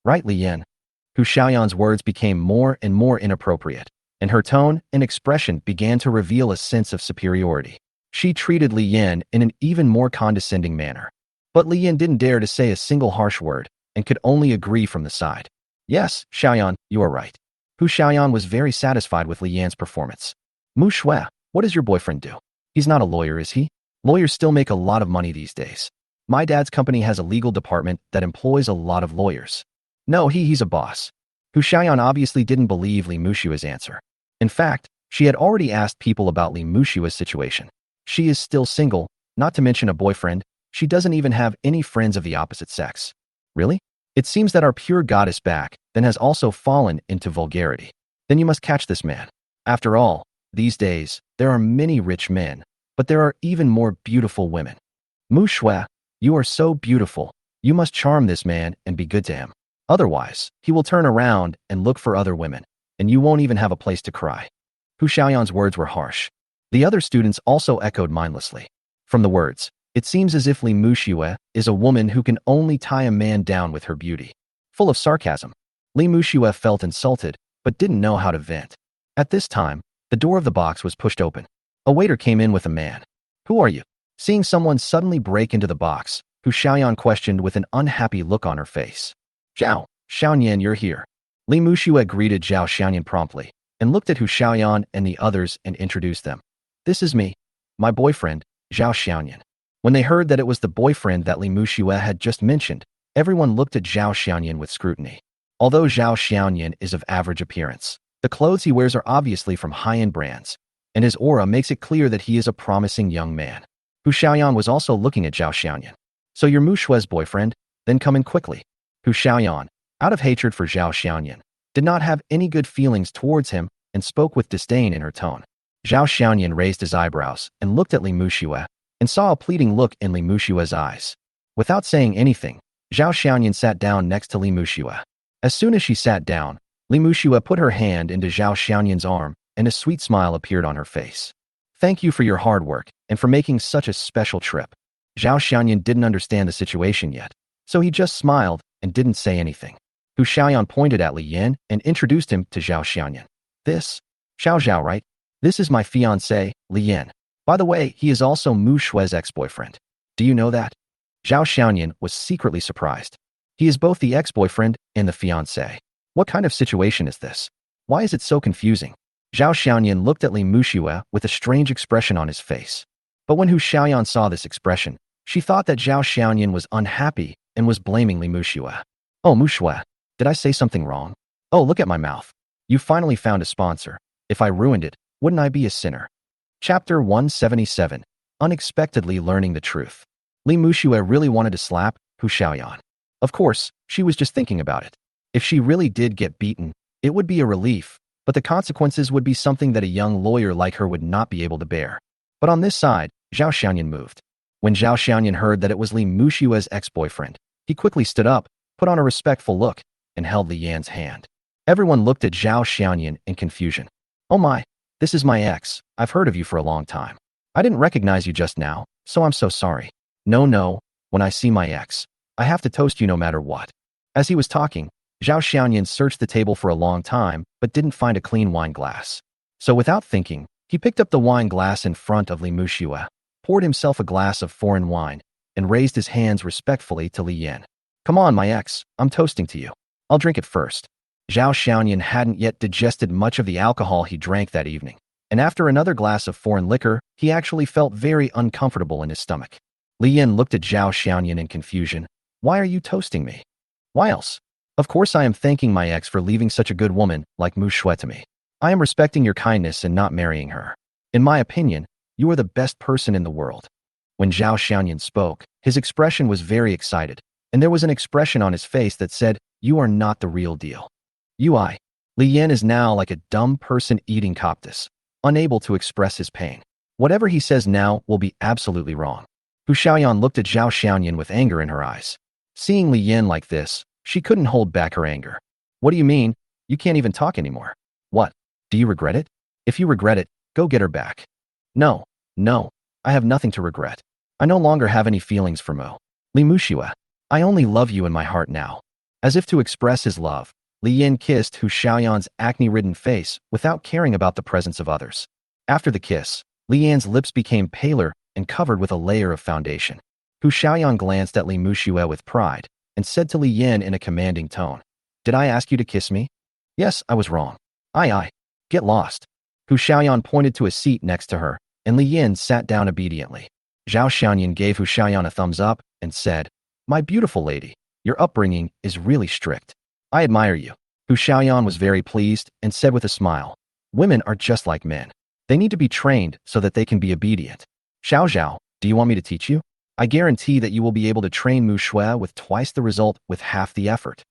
Right, Li Yin? Hu Xiaoyan's words became more and more inappropriate, and her tone and expression began to reveal a sense of superiority. She treated Li Yin in an even more condescending manner. But Li Yin didn't dare to say a single harsh word, and could only agree from the side. Yes, Xiaoyan, you are right. Hu Xiaoyan was very satisfied with Li Yan's performance. Mu Shui, what does your boyfriend do? He's not a lawyer, is he? Lawyers still make a lot of money these days. My dad's company has a legal department that employs a lot of lawyers. No, he's a boss. Hu Xiaoyan obviously didn't believe Li Muxue's answer. In fact, she had already asked people about Li Muxue's situation. She is still single, not to mention a boyfriend. She doesn't even have any friends of the opposite sex. Really? It seems that our pure goddess back then has also fallen into vulgarity. Then you must catch this man. After all, these days, there are many rich men, but there are even more beautiful women. Mu Shui, you are so beautiful. You must charm this man and be good to him. Otherwise, he will turn around and look for other women, and you won't even have a place to cry. Hu Xiaoyan's words were harsh. The other students also echoed mindlessly. From the words, it seems as if Li Muxue is a woman who can only tie a man down with her beauty. Full of sarcasm, Li Muxue felt insulted, but didn't know how to vent. At this time, the door of the box was pushed open. A waiter came in with a man. Who are you? Seeing someone suddenly break into the box, Hu Xiaoyan questioned with an unhappy look on her face. Zhao Xiaoyan, you're here. Li Muxue greeted Zhao Xiaoyan promptly, and looked at Hu Xiaoyan and the others and introduced them. This is me, my boyfriend, Zhao Xiaoyan. When they heard that it was the boyfriend that Li Muxue had just mentioned, everyone looked at Zhao Xiaoyan with scrutiny. Although Zhao Xiaoyan is of average appearance, the clothes he wears are obviously from high-end brands, and his aura makes it clear that he is a promising young man. Hu Xiaoyan was also looking at Zhao Xiaoyan. So you're Muxue's boyfriend? Then come in quickly. Hu Xiaoyan, out of hatred for Zhao Xiaoyan, did not have any good feelings towards him and spoke with disdain in her tone. Zhao Xiaoyan raised his eyebrows and looked at Li Muxue, and saw a pleading look in Li Muxue's eyes. Without saying anything, Zhao Xiaoyan sat down next to Li Muxue. As soon as she sat down, Li Muxue put her hand into Zhao Xiaoyan's arm, and a sweet smile appeared on her face. Thank you for your hard work and for making such a special trip. Zhao Xiaoyan didn't understand the situation yet, so he just smiled and didn't say anything. Hu Xiaoyan pointed at Li Yin and introduced him to Zhao Xiaoyan. This? Zhao, right? This is my fiancé, Li Yin. By the way, he is also Mu Shui's ex-boyfriend. Do you know that? Zhao Xiaoyan was secretly surprised. He is both the ex-boyfriend and the fiancé. What kind of situation is this? Why is it so confusing? Zhao Xiaoyan looked at Li Muxue with a strange expression on his face. But when Hu Xiaoyan saw this expression, she thought that Zhao Xiaoyan was unhappy and was blaming Li Muxue. Oh, Muxue, did I say something wrong? Oh, look at my mouth. You finally found a sponsor. If I ruined it, wouldn't I be a sinner? Chapter 177. Unexpectedly learning the truth. Li Muxue really wanted to slap Hu Xiaoyan. Of course, she was just thinking about it. If she really did get beaten, it would be a relief, but the consequences would be something that a young lawyer like her would not be able to bear. But on this side, Zhao Xiaoyan moved. When Zhao Xiaoyan heard that it was Li Muxue's ex-boyfriend, he quickly stood up, put on a respectful look, and held Li Yan's hand. Everyone looked at Zhao Xiaoyan in confusion. Oh my, this is my ex. I've heard of you for a long time. I didn't recognize you just now, so I'm so sorry. No, when I see my ex, I have to toast you no matter what. As he was talking, Zhao Xiaoyan searched the table for a long time, but didn't find a clean wine glass. So without thinking, he picked up the wine glass in front of Li Muxue, poured himself a glass of foreign wine, and raised his hands respectfully to Li Yan. Come on, my ex, I'm toasting to you. I'll drink it first. Zhao Xiaoyan hadn't yet digested much of the alcohol he drank that evening, and after another glass of foreign liquor, he actually felt very uncomfortable in his stomach. Li Yan looked at Zhao Xiaoyan in confusion. Why are you toasting me? Why else? Of course I am thanking my ex for leaving such a good woman like Muxue to me. I am respecting your kindness and not marrying her. In my opinion, you are the best person in the world. When Zhao Xiaoyan spoke, his expression was very excited, and there was an expression on his face that said, you are not the real deal. Li Yan is now like a dumb person eating cactus, unable to express his pain. Whatever he says now will be absolutely wrong. Hu Xiaoyan looked at Zhao Xiaoyan with anger in her eyes. Seeing Li Yan like this, she couldn't hold back her anger. What do you mean? You can't even talk anymore. What? Do you regret it? If you regret it, go get her back. No, I have nothing to regret. I no longer have any feelings for Li Muxue. I only love you in my heart now. As if to express his love, Li Yan kissed Hu Xiaoyan's acne-ridden face without caring about the presence of others. After the kiss, Li Yan's lips became paler and covered with a layer of foundation. Hu Xiaoyan glanced at Li Muxue with pride and said to Li Yan in a commanding tone, Did I ask you to kiss me? Yes, I was wrong. I. Get lost. Hu Xiaoyan pointed to a seat next to her, and Li Yan sat down obediently. Zhao Xiaoyan gave Hu Xiaoyan a thumbs up and said, My beautiful lady, your upbringing is really strict. I admire you. Hu Xiaoyan was very pleased and said with a smile, Women are just like men. They need to be trained so that they can be obedient. Xiao, do you want me to teach you? I guarantee that you will be able to train Muxue with twice the result with half the effort.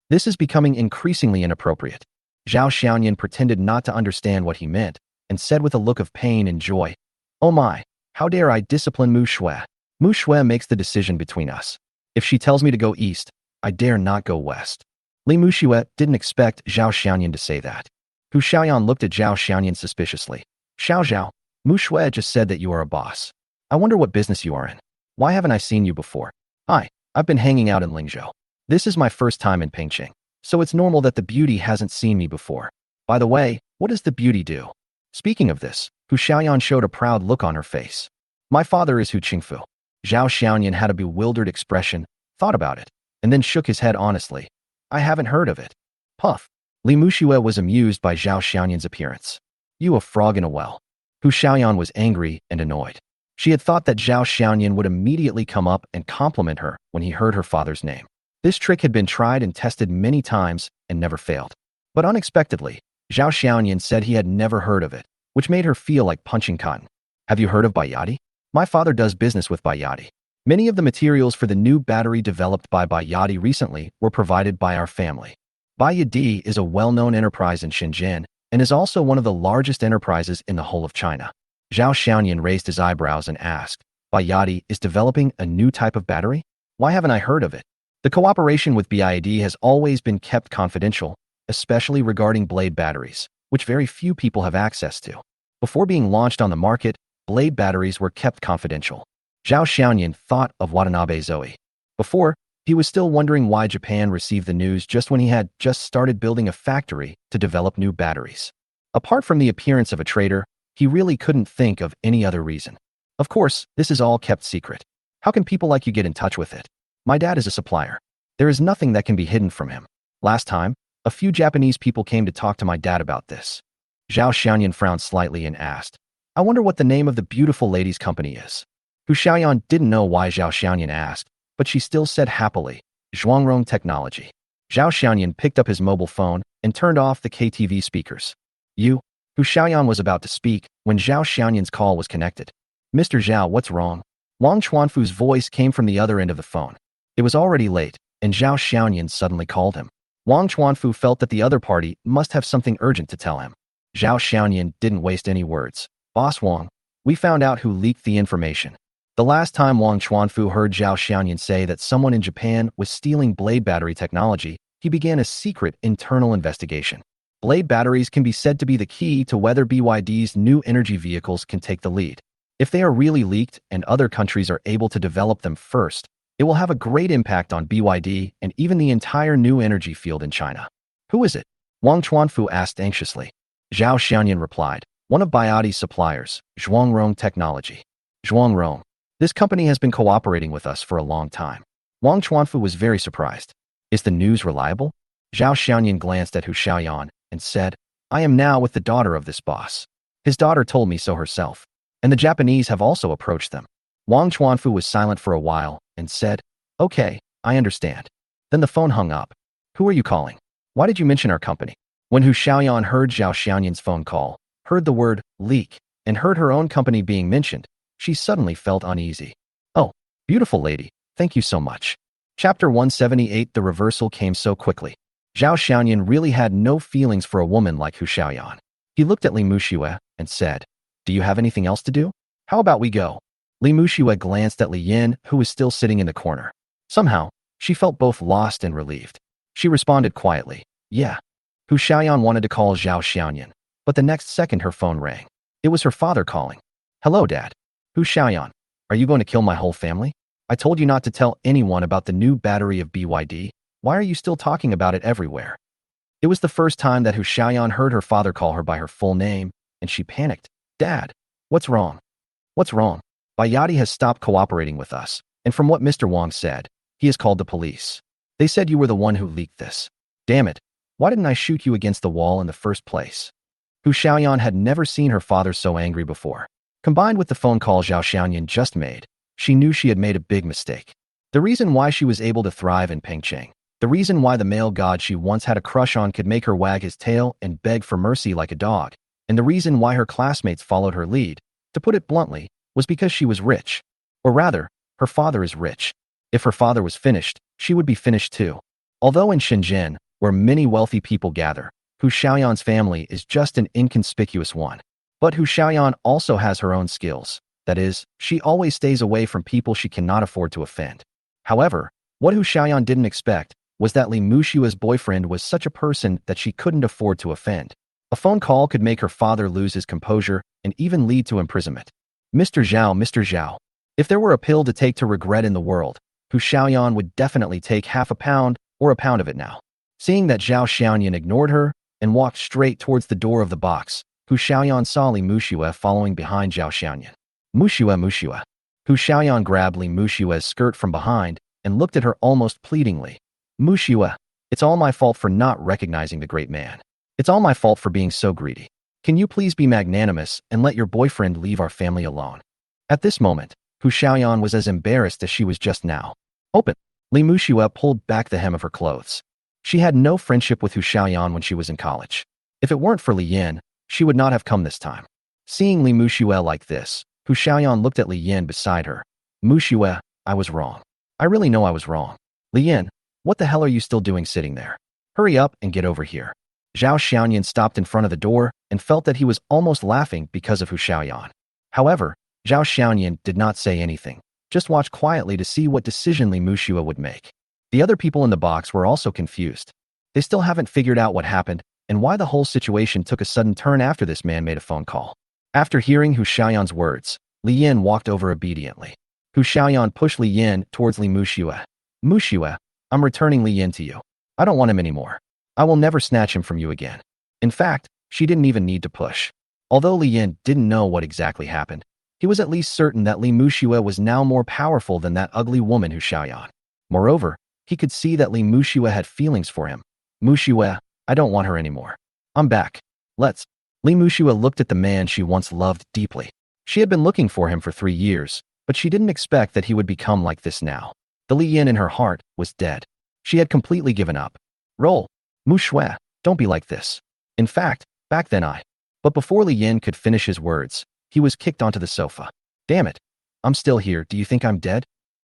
This is becoming increasingly inappropriate. Zhao Xiaoyan pretended not to understand what he meant and said with a look of pain and joy, Oh my, how dare I discipline Muxue? Muxue makes the decision between us. If she tells me to go east, I dare not go west. Li Muxue didn't expect Zhao Xiaoyan to say that. Hu Xiaoyan looked at Zhao Xiaoyan suspiciously. Xiao, Muxue just said that you are a boss. I wonder what business you are in. Why haven't I seen you before? Hi, I've been hanging out in Lingzhou. This is my first time in Pingqing, so it's normal that the beauty hasn't seen me before. By the way, what does the beauty do? Speaking of this, Hu Xiaoyan showed a proud look on her face. My father is Hu Qingfu. Zhao Xiaoyan had a bewildered expression, thought about it, and then shook his head honestly. I haven't heard of it. Puff. Li Muxue was amused by Zhao Xiaoyan's appearance. You a frog in a well. Hu Xiaoyan was angry and annoyed. She had thought that Zhao Xiaoyan would immediately come up and compliment her when he heard her father's name. This trick had been tried and tested many times and never failed. But unexpectedly, Zhao Xiaoyan said he had never heard of it, which made her feel like punching cotton. Have you heard of Bayadi? My father does business with Bayadi. Many of the materials for the new battery developed by Bayadi recently were provided by our family. Bayadi is a well-known enterprise in Shenzhen and is also one of the largest enterprises in the whole of China. Zhao Xiaoyan raised his eyebrows and asked, Bayadi is developing a new type of battery? Why haven't I heard of it? The cooperation with BID has always been kept confidential, especially regarding blade batteries, which very few people have access to. Before being launched on the market, blade batteries were kept confidential. Zhao Xiaoyan thought of Watanabe Zoe. Before, he was still wondering why Japan received the news just when he had just started building a factory to develop new batteries. Apart from the appearance of a traitor, he really couldn't think of any other reason. Of course, this is all kept secret. How can people like you get in touch with it? My dad is a supplier. There is nothing that can be hidden from him. Last time, a few Japanese people came to talk to my dad about this. Zhao Xiaoyan frowned slightly and asked, I wonder what the name of the beautiful lady's company is. Hu Xiaoyan didn't know why Zhao Xiaoyan asked, but she still said happily, Zhuangrong Technology. Zhao Xiaoyan picked up his mobile phone and turned off the KTV speakers. Hu Xiaoyan was about to speak when Zhao Xiaoyan's call was connected. Mr. Zhao, what's wrong? Wang Chuanfu's voice came from the other end of the phone. It was already late, and Zhao Xiaoyan suddenly called him. Wang Chuanfu felt that the other party must have something urgent to tell him. Zhao Xiaoyan didn't waste any words. Boss Wang, we found out who leaked the information. The last time Wang Chuanfu heard Zhao Xiaoyan say that someone in Japan was stealing blade battery technology, he began a secret internal investigation. Blade batteries can be said to be the key to whether BYD's new energy vehicles can take the lead. If they are really leaked and other countries are able to develop them first, it will have a great impact on BYD and even the entire new energy field in China. Who is it? Wang Chuanfu asked anxiously. Zhao Xiaoyan replied, one of BYD's suppliers, Zhuangrong Technology. Zhuangrong. This company has been cooperating with us for a long time. Wang Chuanfu was very surprised. Is the news reliable? Zhao Xiaoyan glanced at Hu Xiaoyan and said, I am now with the daughter of this boss. His daughter told me so herself, and the Japanese have also approached them. Wang Chuanfu was silent for a while and said, okay, I understand. Then the phone hung up. Who are you calling? Why did you mention our company? When Hu Xiaoyan heard Zhao Xiaoyan's phone call, heard the word leak, and heard her own company being mentioned, she suddenly felt uneasy. Oh, beautiful lady, thank you so much. Chapter 178. The reversal came so quickly. Zhao Xiaoyan really had no feelings for a woman like Hu Xiaoyan. He looked at Li Muxue and said, do you have anything else to do? How about we go? Li Muxue glanced at Li Yin, who was still sitting in the corner. Somehow, she felt both lost and relieved. She responded quietly, yeah. Hu Xiaoyan wanted to call Zhao Xiaoyan, but the next second her phone rang. It was her father calling. Hello, Dad. Hu Xiaoyan, are you going to kill my whole family? I told you not to tell anyone about the new battery of BYD. Why are you still talking about it everywhere? It was the first time that Hu Xiaoyan heard her father call her by her full name, and she panicked. Dad, what's wrong? What's wrong? BYD has stopped cooperating with us, and from what Mr. Wang said, he has called the police. They said you were the one who leaked this. Damn it, why didn't I shoot you against the wall in the first place? Hu Xiaoyan had never seen her father so angry before. Combined with the phone call Zhao Xiaoyan just made, she knew she had made a big mistake. The reason why she was able to thrive in Pengcheng, the reason why the male god she once had a crush on could make her wag his tail and beg for mercy like a dog, and the reason why her classmates followed her lead, to put it bluntly, was because she was rich. Or rather, her father is rich. If her father was finished, she would be finished too. Although in Shenzhen, where many wealthy people gather, Hu Xiaoyan's family is just an inconspicuous one. But Hu Xiaoyan also has her own skills. That is, she always stays away from people she cannot afford to offend. However, what Hu Xiaoyan didn't expect was that Li Mushua's boyfriend was such a person that she couldn't afford to offend. A phone call could make her father lose his composure and even lead to imprisonment. Mr. Zhao, if there were a pill to take to regret in the world, Hu Xiaoyan would definitely take half a pound or a pound of it now. Seeing that Zhao Xiaoyan ignored her and walked straight towards the door of the box, Hu Xiaoyan saw Li Muxue following behind Zhao Xiaoyan. Muxue. Hu Xiaoyan grabbed Li Muxue's skirt from behind and looked at her almost pleadingly. Muxue, it's all my fault for not recognizing the great man. It's all my fault for being so greedy. Can you please be magnanimous and let your boyfriend leave our family alone? At this moment, Hu Xiaoyan was as embarrassed as she was just now. Open. Li Muxue pulled back the hem of her clothes. She had no friendship with Hu Xiaoyan when she was in college. If it weren't for Li Yin, she would not have come this time. Seeing Li Muxue like this, Hu Xiaoyan looked at Li Yin beside her. Muxue, I was wrong. I really know I was wrong. Li Yin, what the hell are you still doing sitting there? Hurry up and get over here. Zhao Xiaoyan stopped in front of the door and felt that he was almost laughing because of Hu Xiaoyan. However, Zhao Xiaoyan did not say anything, just watched quietly to see what decision Li Muxue would make. The other people in the box were also confused. They still haven't figured out what happened and why the whole situation took a sudden turn after this man made a phone call. After hearing Hu Xiaoyan's words, Li Yin walked over obediently. Hu Xiaoyan pushed Li Yin towards Li Muxue. Muxue, I'm returning Li Yin to you. I don't want him anymore. I will never snatch him from you again. In fact, she didn't even need to push. Although Li Yin didn't know what exactly happened, he was at least certain that Li Muxue was now more powerful than that ugly woman Hu Xiaoyan. Moreover, he could see that Li Muxue had feelings for him. Muxue, I don't want her anymore. I'm back. Let's Li Muxua looked at the man she once loved deeply. She had been looking for him for 3 years, but she didn't expect that he would become like this now. The Li Yin in her heart was dead. She had completely given up. Roll. Muxua, don't be like this. In fact, back then But before Li Yin could finish his words, he was kicked onto the sofa. Damn it. I'm still here. Do you think I'm dead?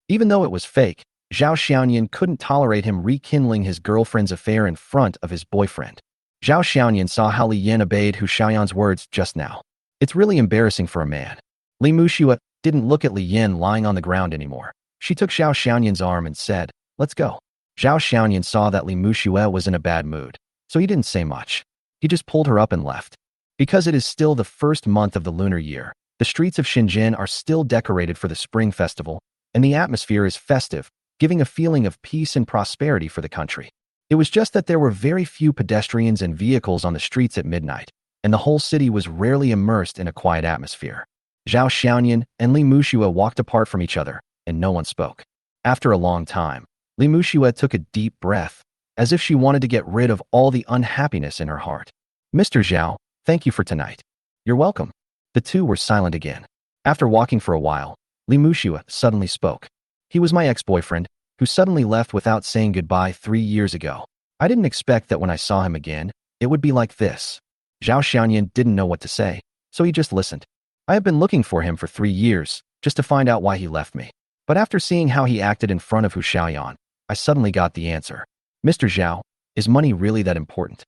Even though it was fake, Zhao Xiaoyan couldn't tolerate him rekindling his girlfriend's affair in front of his boyfriend. Zhao Xiaoyan saw how Li Yin obeyed Hu Xiaoyan's words just now. It's really embarrassing for a man. Li Muxua didn't look at Li Yin lying on the ground anymore. She took Zhao Xiaoyan's arm and said, "Let's go." Zhao Xiaoyan saw that Li Muxua was in a bad mood, so he didn't say much. He just pulled her up and left. Because it is still the first month of the lunar year, the streets of Shenzhen are still decorated for the Spring Festival, and the atmosphere is festive, giving a feeling of peace and prosperity for the country. It was just that there were very few pedestrians and vehicles on the streets at midnight, and the whole city was rarely immersed in a quiet atmosphere. Zhao Xiaoyan and Li Muxua walked apart from each other, and no one spoke. After a long time, Li Muxua took a deep breath, as if she wanted to get rid of all the unhappiness in her heart. "Mr. Zhao, thank you for tonight." "You're welcome." The two were silent again. After walking for a while, Li Muxua suddenly spoke. "He was my ex-boyfriend, who suddenly left without saying goodbye 3 years ago. I didn't expect that when I saw him again, it would be like this." Zhao Xiaoyan didn't know what to say, so he just listened. "I have been looking for him for 3 years, just to find out why he left me. But after seeing how he acted in front of Hu Xiaoyan, I suddenly got the answer. Mr. Zhao, is money really that important?"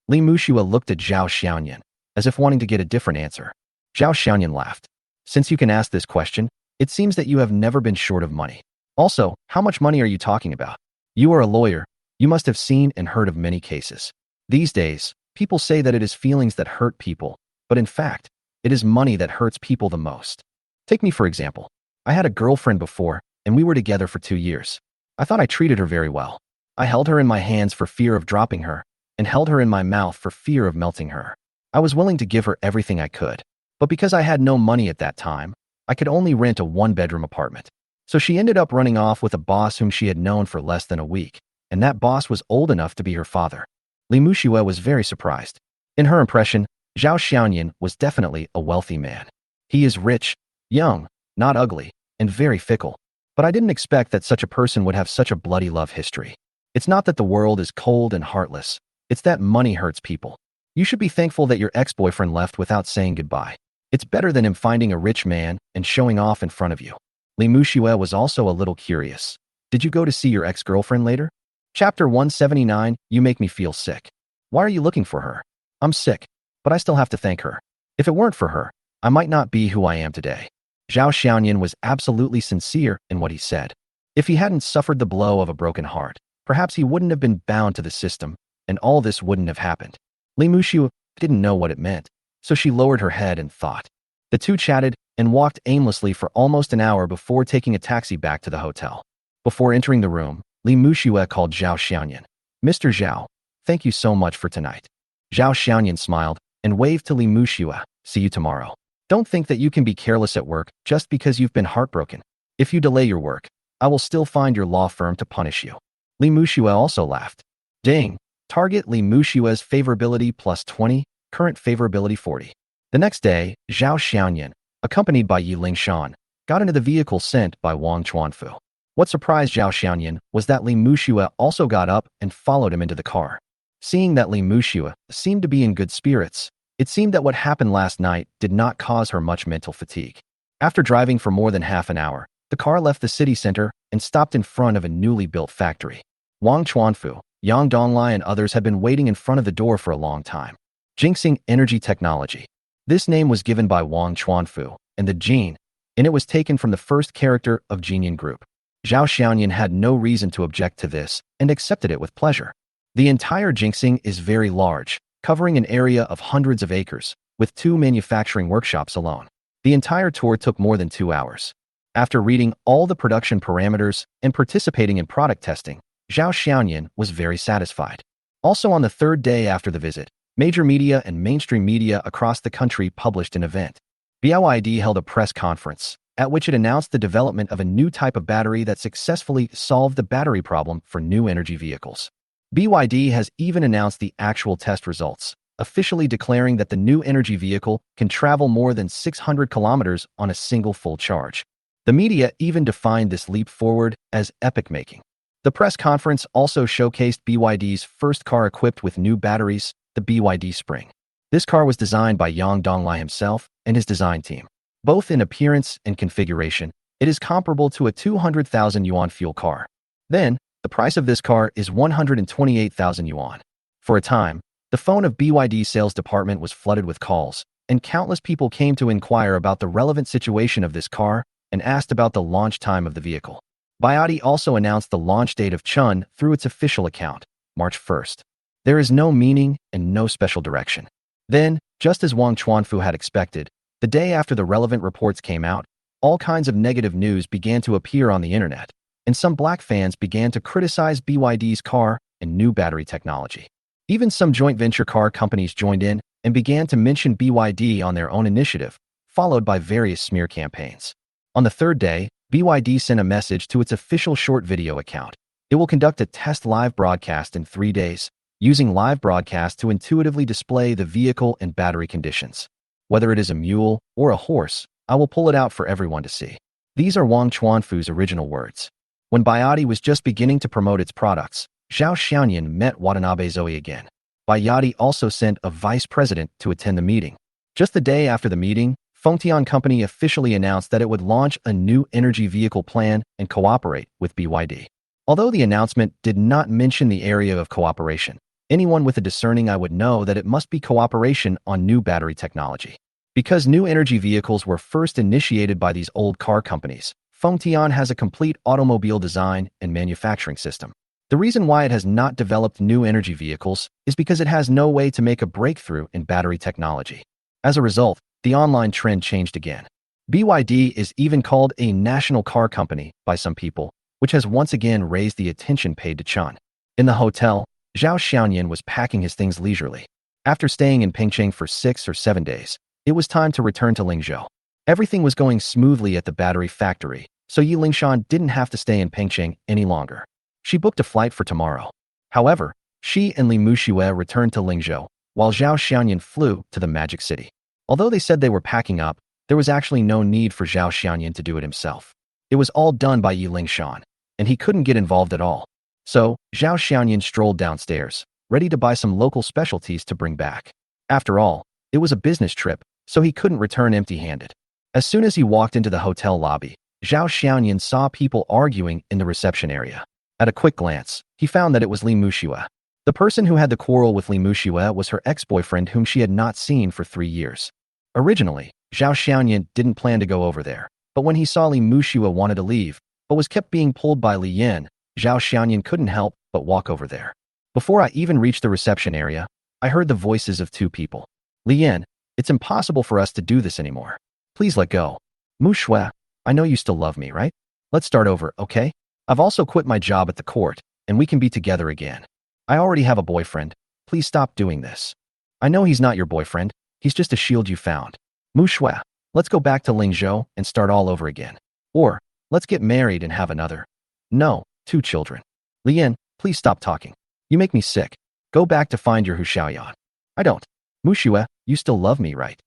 Li Muxua looked at Zhao Xiaoyan, as if wanting to get a different answer. Zhao Xiaoyan laughed. "Since you can ask this question, it seems that you have never been short of money. Also, how much money are you talking about? You are a lawyer. You must have seen and heard of many cases. These days, people say that it is feelings that hurt people, but in fact, it is money that hurts people the most. Take me for example. I had a girlfriend before, and we were together for 2 years. I thought I treated her very well. I held her in my hands for fear of dropping her, and held her in my mouth for fear of melting her. I was willing to give her everything I could, but because I had no money at that time, I could only rent a one-bedroom apartment. So she ended up running off with a boss whom she had known for less than a week, and that boss was old enough to be her father." Li Muxua was very surprised. In her impression, Zhao Xiaoyan was definitely a wealthy man. He is rich, young, not ugly, and very fickle. But I didn't expect that such a person would have such a bloody love history. It's not that the world is cold and heartless. It's that money hurts people. You should be thankful that your ex-boyfriend left without saying goodbye. It's better than him finding a rich man and showing off in front of you. Li Muxua was also a little curious. "Did you go to see your ex-girlfriend later?" Chapter 179, You Make Me Feel Sick. "Why are you looking for her?" "I'm sick, but I still have to thank her. If it weren't for her, I might not be who I am today." Zhao Xiaoyan was absolutely sincere in what he said. If he hadn't suffered the blow of a broken heart, perhaps he wouldn't have been bound to the system, and all this wouldn't have happened. Li Muxua didn't know what it meant, so she lowered her head and thought. The two chatted and walked aimlessly for almost an hour before taking a taxi back to the hotel. Before entering the room, Li Muxua called Zhao Xiaoyan. "Mr. Zhao, thank you so much for tonight." Zhao Xiaoyan smiled and waved to Li Muxua. "See you tomorrow. Don't think that you can be careless at work just because you've been heartbroken. If you delay your work, I will still find your law firm to punish you." Li Muxua also laughed. Ding! Target Li Muxua's favorability plus 20, current favorability 40. The next day, Zhao Xiaoyan, accompanied by Yi Lingshan, got into the vehicle sent by Wang Chuanfu. What surprised Zhao Xiaoyan was that Li Muxua also got up and followed him into the car. Seeing that Li Muxua seemed to be in good spirits, it seemed that what happened last night did not cause her much mental fatigue. After driving for more than half an hour, the car left the city center and stopped in front of a newly built factory. Wang Chuanfu, Yang Donglai and others had been waiting in front of the door for a long time. Jinxing Energy Technology. This name was given by Wang Chuanfu and the Jin, and it was taken from the first character of Jinyan Group. Zhao Xiaoyan had no reason to object to this and accepted it with pleasure. The entire Jinxing is very large, covering an area of hundreds of acres, with 2 manufacturing workshops alone. The entire tour took more than 2 hours. After reading all the production parameters and participating in product testing, Zhao Xiaoyan was very satisfied. Also on the third day after the visit, major media and mainstream media across the country published an event. BYD held a press conference, at which it announced the development of a new type of battery that successfully solved the battery problem for new energy vehicles. BYD has even announced the actual test results, officially declaring that the new energy vehicle can travel more than 600 kilometers on a single full charge. The media even defined this leap forward as epic-making. The press conference also showcased BYD's first car equipped with new batteries, the BYD Spring. This car was designed by Yang Donglai himself and his design team. Both in appearance and configuration, it is comparable to a 200,000 yuan fuel car. Then, the price of this car is 128,000 yuan. For a time, the phone of BYD's sales department was flooded with calls, and countless people came to inquire about the relevant situation of this car and asked about the launch time of the vehicle. BYD also announced the launch date of Chen through its official account, March 1st. There is no meaning and no special direction. Then, just as Wang Chuanfu had expected, the day after the relevant reports came out, all kinds of negative news began to appear on the internet, and some black fans began to criticize BYD's car and new battery technology. Even some joint venture car companies joined in and began to mention BYD on their own initiative, followed by various smear campaigns. On the third day, BYD sent a message to its official short video account. It will conduct a test live broadcast in 3 days, using live broadcast to intuitively display the vehicle and battery conditions. Whether it is a mule or a horse, I will pull it out for everyone to see. These are Wang Chuanfu's original words. When BYD was just beginning to promote its products, Zhao Xiaoyan met Watanabe Zoe again. BYD also sent a vice president to attend the meeting. Just the day after the meeting, Fengtian Company officially announced that it would launch a new energy vehicle plan and cooperate with BYD. Although the announcement did not mention the area of cooperation, anyone with a discerning eye would know that it must be cooperation on new battery technology. Because new energy vehicles were first initiated by these old car companies, Fengtian has a complete automobile design and manufacturing system. The reason why it has not developed new energy vehicles is because it has no way to make a breakthrough in battery technology. As a result, the online trend changed again. BYD is even called a national car company by some people, which has once again raised the attention paid to Chen. In the hotel, Zhao Xiaoyan was packing his things leisurely. After staying in Pingcheng for 6 or 7 days, it was time to return to Lingzhou. Everything was going smoothly at the battery factory, so Yi Lingshan didn't have to stay in Pingcheng any longer. She booked a flight for tomorrow. However, she and Li Muxue returned to Lingzhou, while Zhao Xiaoyan flew to the Magic City. Although they said they were packing up, there was actually no need for Zhao Xiaoyan to do it himself. It was all done by Yi Lingshan, and he couldn't get involved at all. So, Zhao Xiaoyan strolled downstairs, ready to buy some local specialties to bring back. After all, it was a business trip, so he couldn't return empty-handed. As soon as he walked into the hotel lobby, Zhao Xiaoyan saw people arguing in the reception area. At a quick glance, he found that it was Li Muxue. The person who had the quarrel with Li Muxue was her ex-boyfriend whom she had not seen for 3 years. Originally, Zhao Xiaoyan didn't plan to go over there, but when he saw Li Muxue wanted to leave, but was kept being pulled by Li Yan, Zhao Xiaoyan couldn't help but walk over there. Before I even reached the reception area, I heard the voices of 2 people. Li Yan, it's impossible for us to do this anymore. Please let go. Muxue, I know you still love me, right? Let's start over, okay? I've also quit my job at the court, and we can be together again. I already have a boyfriend. Please stop doing this. I know he's not your boyfriend. He's just a shield you found. Muxue, let's go back to Lingzhou and start all over again. Or, let's get married and have another. No, 2 children. Li Yan, please stop talking. You make me sick. Go back to find your Hu Xiaoyan. I don't. Muxue, you still love me, right?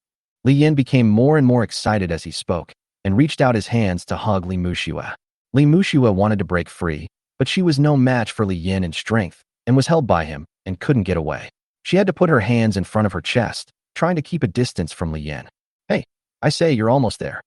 Li Yan became more and more excited as he spoke, and reached out his hands to hug Li Muxue. Li Muxue wanted to break free, but she was no match for Li Yan in strength, and was held by him, and couldn't get away. She had to put her hands in front of her chest, trying to keep a distance from Li Yan. Hey, I say you're almost there.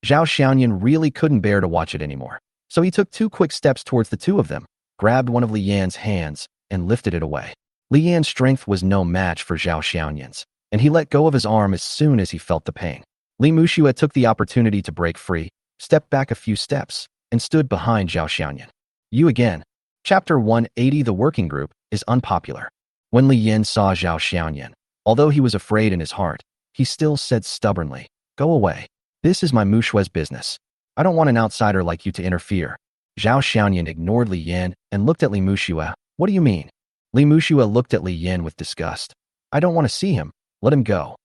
Zhao Xiaoyan really couldn't bear to watch it anymore, so he took 2 quick steps towards the 2 of them, grabbed one of Li Yan's hands, and lifted it away. Li Yan's strength was no match for Zhao Xiaoyan's, and he let go of his arm as soon as he felt the pain. Li Muxue took the opportunity to break free, stepped back a few steps, and stood behind Zhao Xiaoyan. You again. Chapter 180. The working group is unpopular. When Li Yan saw Zhao Xiaoyan, although he was afraid in his heart, he still said stubbornly, "Go away. This is my Muxue's business. I don't want an outsider like you to interfere." Zhao Xiaoyan ignored Li Yan and looked at Li Muxue. What do you mean? Li Muxue looked at Li Yan with disgust. I don't want to see him. Let him go.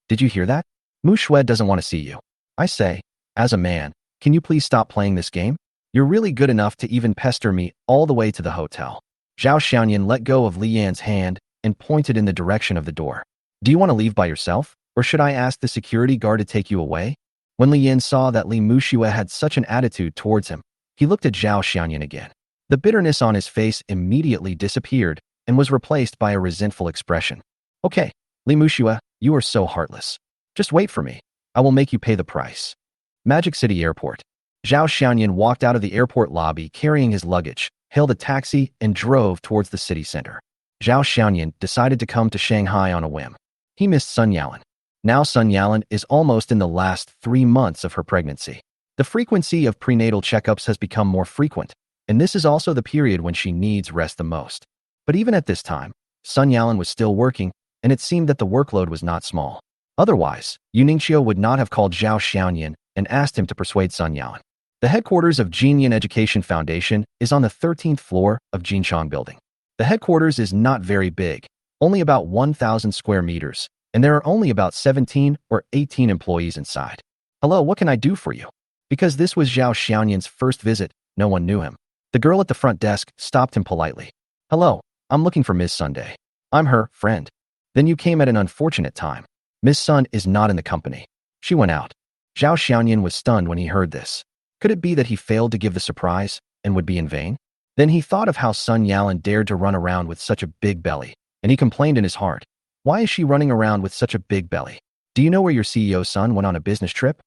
Did you hear that? Muxue doesn't want to see you. I say, as a man, can you please stop playing this game? You're really good enough to even pester me all the way to the hotel. Zhao Xiaoyan let go of Li Yan's hand and pointed in the direction of the door. Do you want to leave by yourself, or should I ask the security guard to take you away? When Li Yin saw that Li Muxue had such an attitude towards him, he looked at Zhao Xianyan again. The bitterness on his face immediately disappeared and was replaced by a resentful expression. Okay, Li Muxue, you are so heartless. Just wait for me. I will make you pay the price. Magic City Airport. Zhao Xianyan walked out of the airport lobby carrying his luggage, hailed a taxi, and drove towards the city center. Zhao Xianyan decided to come to Shanghai on a whim. He missed Sun Yalan. Now Sun Yalan is almost in the last 3 months of her pregnancy. The frequency of prenatal checkups has become more frequent, and this is also the period when she needs rest the most. But even at this time, Sun Yalan was still working, and it seemed that the workload was not small. Otherwise, Yu Ningqiu would not have called Zhao Xianyan and asked him to persuade Sun Yalan. The headquarters of Jinyan Education Foundation is on the 13th floor of Jinchong Building. The headquarters is not very big, only about 1,000 square meters, and there are only about 17 or 18 employees inside. Hello, what can I do for you? Because this was Zhao Xianyan's first visit, no one knew him. The girl at the front desk stopped him politely. Hello, I'm looking for Ms. Sunday. I'm her friend. Then you came at an unfortunate time. Ms. Sun is not in the company. She went out. Zhao Xianyan was stunned when he heard this. Could it be that he failed to give the surprise and would be in vain? Then he thought of how Sun Yalan dared to run around with such a big belly, and he complained in his heart. Why is she running around with such a big belly? Do you know where your CEO's son went on a business trip?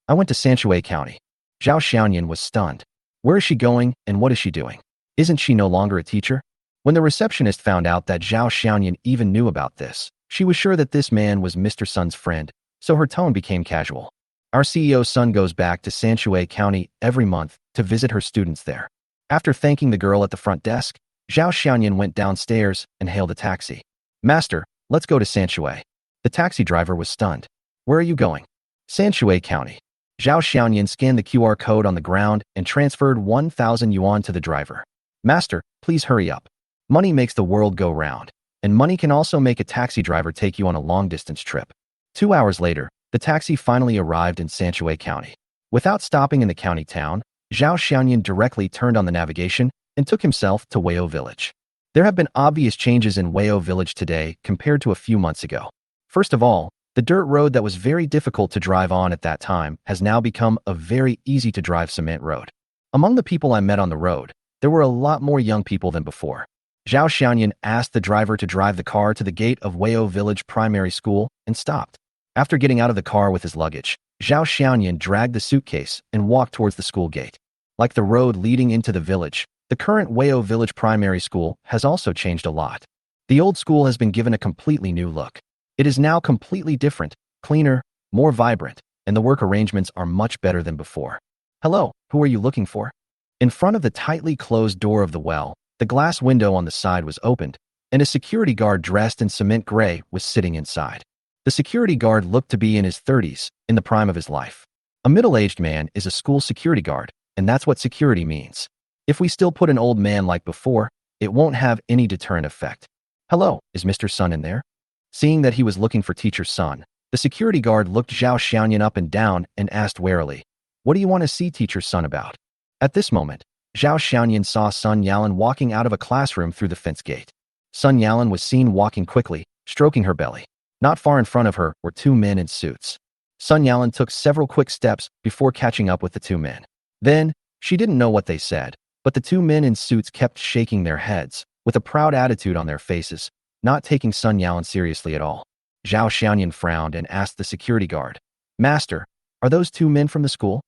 I went to Sanshui County. Zhao Xianyan was stunned. Where is she going and what is she doing? Isn't she no longer a teacher? When the receptionist found out that Zhao Xianyan even knew about this, she was sure that this man was Mr. Sun's friend, so her tone became casual. Our CEO's son goes back to Sanshui County every month to visit her students there. After thanking the girl at the front desk, Zhao Xianyan went downstairs and hailed a taxi. Master, let's go to Sanshui. The taxi driver was stunned. Where are you going? Sanshui County. Zhao Xianyan scanned the QR code on the ground and transferred 1,000 yuan to the driver. Master, please hurry up. Money makes the world go round, and money can also make a taxi driver take you on a long-distance trip. 2 hours later, the taxi finally arrived in Sanshui County. Without stopping in the county town, Zhao Xianyan directly turned on the navigation and took himself to Weio Village. There have been obvious changes in Weio Village today compared to a few months ago. First of all, the dirt road that was very difficult to drive on at that time has now become a very easy-to-drive cement road. Among the people I met on the road, there were a lot more young people than before. Zhao Xianyan asked the driver to drive the car to the gate of Weio Village Primary School and stopped. After getting out of the car with his luggage, Zhao Xianyan dragged the suitcase and walked towards the school gate. Like the road leading into the village, the current Weio Village Primary School has also changed a lot. The old school has been given a completely new look. It is now completely different, cleaner, more vibrant, and the work arrangements are much better than before. Hello, who are you looking for? In front of the tightly closed door of the well, the glass window on the side was opened, and a security guard dressed in cement gray was sitting inside. The security guard looked to be in his 30s, in the prime of his life. A middle-aged man is a school security guard, and that's what security means. If we still put an old man like before, it won't have any deterrent effect. Hello, is Mr. Sun in there? Seeing that he was looking for Teacher Sun, the security guard looked Zhao Xianyan up and down and asked warily, what do you want to see Teacher Sun about? At this moment, Zhao Xianyan saw Sun Yalan walking out of a classroom through the fence gate. Sun Yalan was seen walking quickly, stroking her belly. Not far in front of her were 2 men in suits. Sun Yalan took several quick steps before catching up with the 2 men. Then, she didn't know what they said, but the 2 men in suits kept shaking their heads, with a proud attitude on their faces, not taking Sun Yalan seriously at all. Zhao Xianyan frowned and asked the security guard, Master, are those 2 men from the school?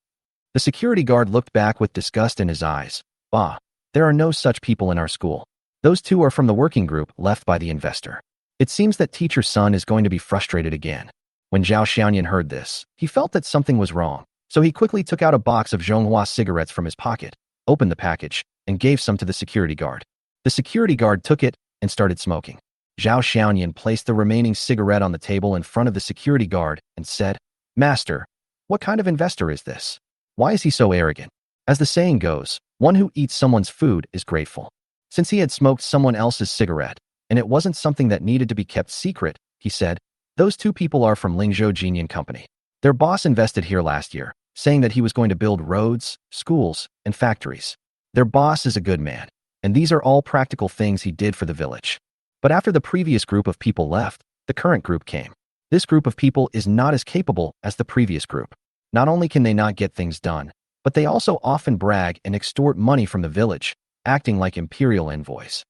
The security guard looked back with disgust in his eyes. Bah, there are no such people in our school. Those 2 are from the working group left by the investor. It seems that Teacher Sun is going to be frustrated again. When Zhao Xianyan heard this, he felt that something was wrong, so he quickly took out a box of Zhonghua cigarettes from his pocket, opened the package, and gave some to the security guard. The security guard took it and started smoking. Zhao Xianyan placed the remaining cigarette on the table in front of the security guard and said, Master, what kind of investor is this? Why is he so arrogant? As the saying goes, one who eats someone's food is grateful. Since he had smoked someone else's cigarette, and it wasn't something that needed to be kept secret, he said, those 2 people are from Lingzhou Jinyan Company. Their boss invested here last year, saying that he was going to build roads, schools, and factories. Their boss is a good man, and these are all practical things he did for the village. But after the previous group of people left, The current group came. This group of people is not as capable as the previous group. Not only can they not get things done, but they also often brag and extort money from the village, acting like imperial envoys.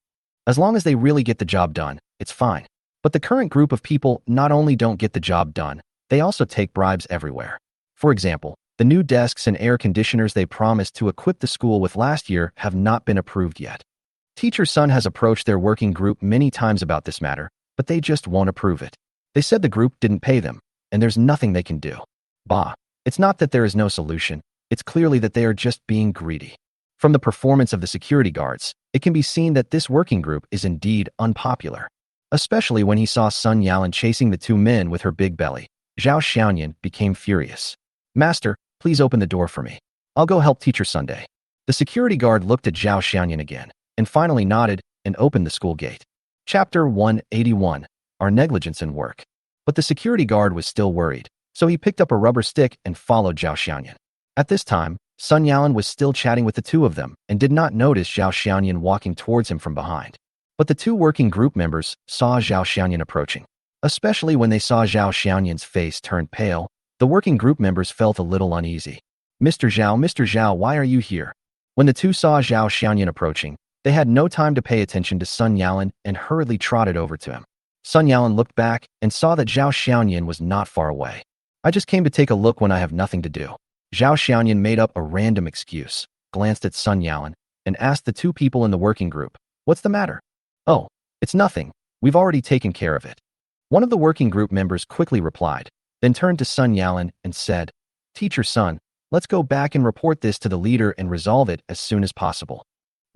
As long as they really get the job done, it's fine. But the current group of people not only don't get the job done, they also take bribes everywhere. For example, the new desks and air conditioners they promised to equip the school with last year have not been approved yet. Teacher Sun has approached their working group many times about this matter, but they just won't approve it. They said the group didn't pay them, and there's nothing they can do. Bah, it's not that there is no solution, it's clearly that they are just being greedy. From the performance of the security guards, it can be seen that this working group is indeed unpopular. Especially when he saw Sun Yalan chasing the two men with her big belly. Zhao Xiaoyan became furious. Master, please open the door for me. I'll go help Teacher Sunday. The security guard looked at Zhao Xiaoyan again, and finally nodded and opened the school gate. Chapter 181, Our Negligence in Work. But the security guard was still worried, so he picked up a rubber stick and followed Zhao Xiaoyan. At this time, Sun Yalan was still chatting with the two of them and did not notice Zhao Xiaoyan walking towards him from behind. But the two working group members saw Zhao Xiaoyan approaching. Especially when they saw Zhao Xiaoyan's face turn pale, the working group members felt a little uneasy. Mr. Zhao, why are you here? When the two saw Zhao Xiaoyan approaching, they had no time to pay attention to Sun Yalan and hurriedly trotted over to him. Sun Yalan looked back and saw that Zhao Xiaoyan was not far away. I just came to take a look when I have nothing to do. Zhao Xiaoyan made up a random excuse, glanced at Sun Yalan, and asked the two people in the working group, "What's the matter?" "Oh, it's nothing. We've already taken care of it." One of the working group members quickly replied, then turned to Sun Yalan and said, "Teacher Sun, let's go back and report this to the leader and resolve it as soon as possible."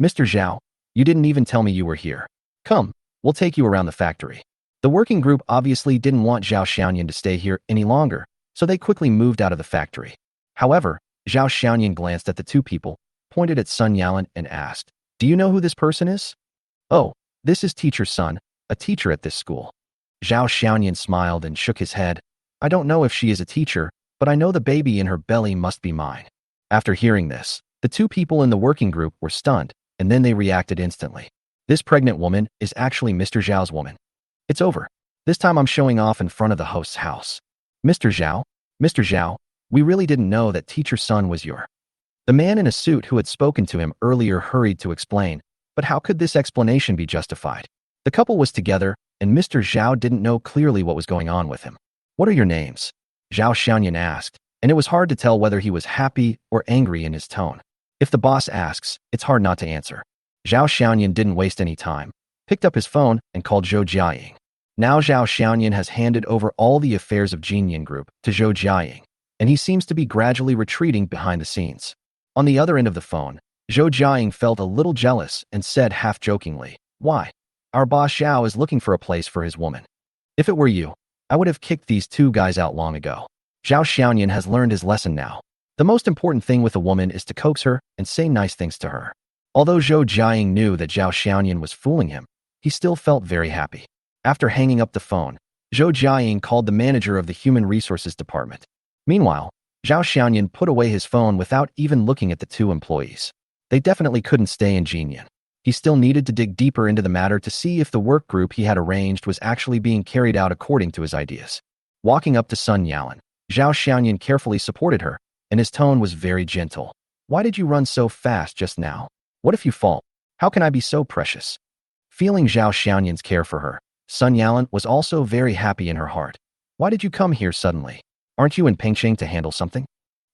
"Mr. Zhao, you didn't even tell me you were here. Come, we'll take you around the factory." The working group obviously didn't want Zhao Xiaoyan to stay here any longer, so they quickly moved out of the factory. However, Zhao Xiaoyan glanced at the two people, pointed at Sun Yalan and asked, "Do you know who this person is?" "Oh, this is Teacher Sun, a teacher at this school." Zhao Xiaoyan smiled and shook his head. "I don't know if she is a teacher, but I know the baby in her belly must be mine." After hearing this, the two people in the working group were stunned, and then they reacted instantly. This pregnant woman is actually Mr. Zhao's woman. It's over. This time I'm showing off in front of the host's house. Mr. Zhao, we really didn't know that Teacher Sun was your... The man in a suit who had spoken to him earlier hurried to explain, but how could this explanation be justified? The couple was together, and Mr. Zhao didn't know clearly what was going on with him. "What are your names?" Zhao Xiaoyan asked, and it was hard to tell whether he was happy or angry in his tone. If the boss asks, it's hard not to answer. Zhao Xiaoyan didn't waste any time, picked up his phone and called Zhou Jiaying. Now Zhao Xiaoyan has handed over all the affairs of Jinyan Group to Zhou Jiaying, and he seems to be gradually retreating behind the scenes. On the other end of the phone, Zhou Jiaying felt a little jealous and said half-jokingly, "Why? Our boss Zhao is looking for a place for his woman. If it were you, I would have kicked these two guys out long ago." Zhao Xiaoyan has learned his lesson now. The most important thing with a woman is to coax her and say nice things to her. Although Zhou Jiaying knew that Zhao Xiaoyan was fooling him, he still felt very happy. After hanging up the phone, Zhou Jiaying called the manager of the Human Resources Department. Meanwhile, Zhao Xiaoyan put away his phone without even looking at the two employees. They definitely couldn't stay in Jinyan. He still needed to dig deeper into the matter to see if the work group he had arranged was actually being carried out according to his ideas. Walking up to Sun Yalan, Zhao Xiaoyan carefully supported her, and his tone was very gentle. "Why did you run so fast just now? What if you fall? How can I be so precious?" Feeling Zhao Xiaoyan's care for her, Sun Yalan was also very happy in her heart. "Why did you come here suddenly? Aren't you in Pengcheng to handle something?"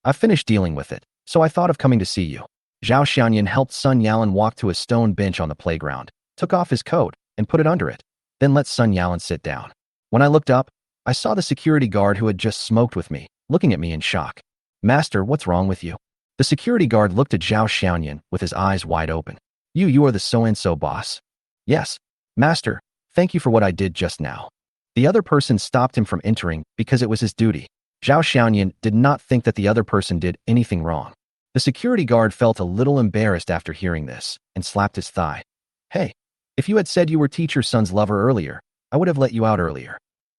"I've finished dealing with it, so I thought of coming to see you." Zhao Xiaoyan helped Sun Yalan walk to a stone bench on the playground, took off his coat, and put it under it, then let Sun Yalan sit down. When I looked up, I saw the security guard who had just smoked with me, looking at me in shock. "Master, what's wrong with you?" The security guard looked at Zhao Xiaoyan with his eyes wide open. You are the so-and-so boss?" "Yes. Master, thank you for what I did just now." The other person stopped him from entering because it was his duty. Zhao Xiaoyan did not think that the other person did anything wrong. The security guard felt a little embarrassed after hearing this and slapped his thigh. "Hey, if you had said you were Teacher Sun's lover earlier, I would have let you out earlier."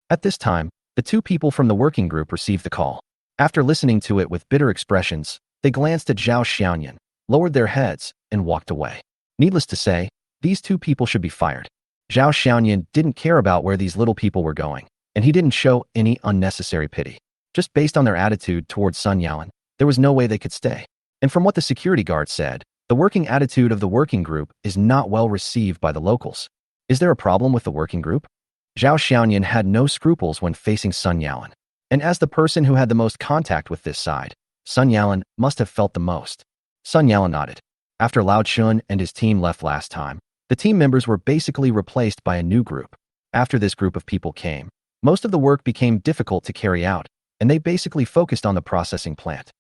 At this time, the two people from the working group received the call. After listening to it with bitter expressions, they glanced at Zhao Xiaoyan, lowered their heads, and walked away. Needless to say, these two people should be fired. Zhao Xiaoyan didn't care about where these little people were going, and he didn't show any unnecessary pity. Just based on their attitude towards Sun Yalan, there was no way they could stay. And from what the security guard said, the working attitude of the working group is not well received by the locals. Is there a problem with the working group? Zhao Xiaoyan had no scruples when facing Sun Yalan. And as the person who had the most contact with this side, Sun Yalan must have felt the most. Sun Yalan nodded. After Lao Chun and his team left last time, the team members were basically replaced by a new group. After this group of people came, most of the work became difficult to carry out, and they basically focused on the processing plant.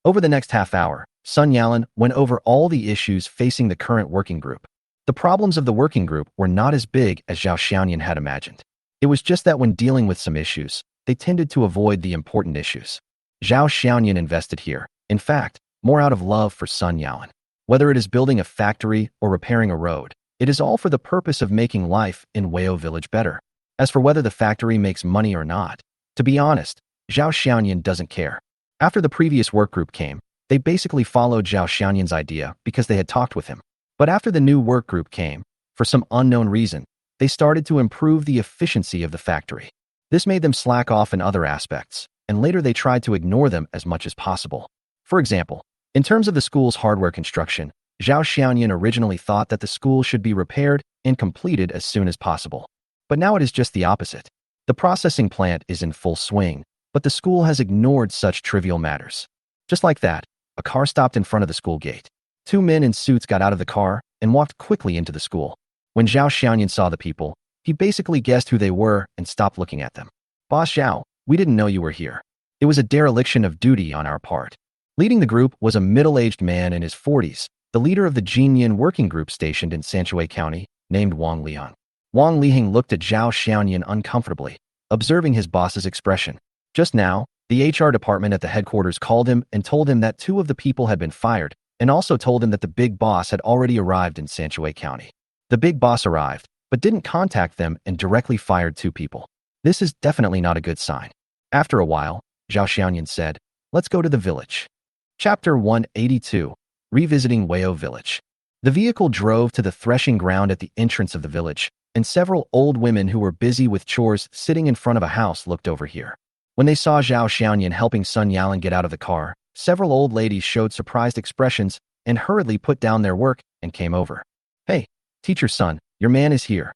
Over the next half hour, Sun Yalan went over all the issues facing the current working group. The problems of the working group were not as big as Zhao Xiaoyan had imagined. It was just that when dealing with some issues, they tended to avoid the important issues. Zhao Xiaoyan invested here, in fact, more out of love for Sun Yalan. Whether it is building a factory or repairing a road, it is all for the purpose of making life in Weo Village better. As for whether the factory makes money or not, to be honest, Zhao Xiaoyan doesn't care. After the previous work group came, they basically followed Zhao Xiaoyan's idea because they had talked with him. But after the new work group came, for some unknown reason, they started to improve the efficiency of the factory. This made them slack off in other aspects, and later they tried to ignore them as much as possible. For example, in terms of the school's hardware construction, Zhao Xiaoyan originally thought that the school should be repaired and completed as soon as possible. But now it is just the opposite. The processing plant is in full swing, but the school has ignored such trivial matters. Just like that, a car stopped in front of the school gate. Two men in suits got out of the car and walked quickly into the school. When Zhao Xiaoyan saw the people, he basically guessed who they were and stopped looking at them. "Boss Zhao, we didn't know you were here. It was a dereliction of duty on our part." Leading the group was a middle-aged man in his 40s, the leader of the Jinyan working group stationed in Sanchui County, named Wang Liang. Wang Liheng looked at Zhao Xiaoyan uncomfortably, observing his boss's expression. Just now, the HR department at the headquarters called him and told him that 2 of the people had been fired, and also told him that the big boss had already arrived in Sanchui County. The big boss arrived, but didn't contact them and directly fired 2 people. This is definitely not a good sign. After a while, Zhao Xiaoyan said, "Let's go to the village." Chapter 182, Revisiting Weo Village. The vehicle drove to the threshing ground at the entrance of the village, and several old women who were busy with chores sitting in front of a house looked over here. When they saw Zhao Xiaoyan helping Sun Yalan get out of the car, several old ladies showed surprised expressions and hurriedly put down their work and came over. "Hey, teacher son, your man is here.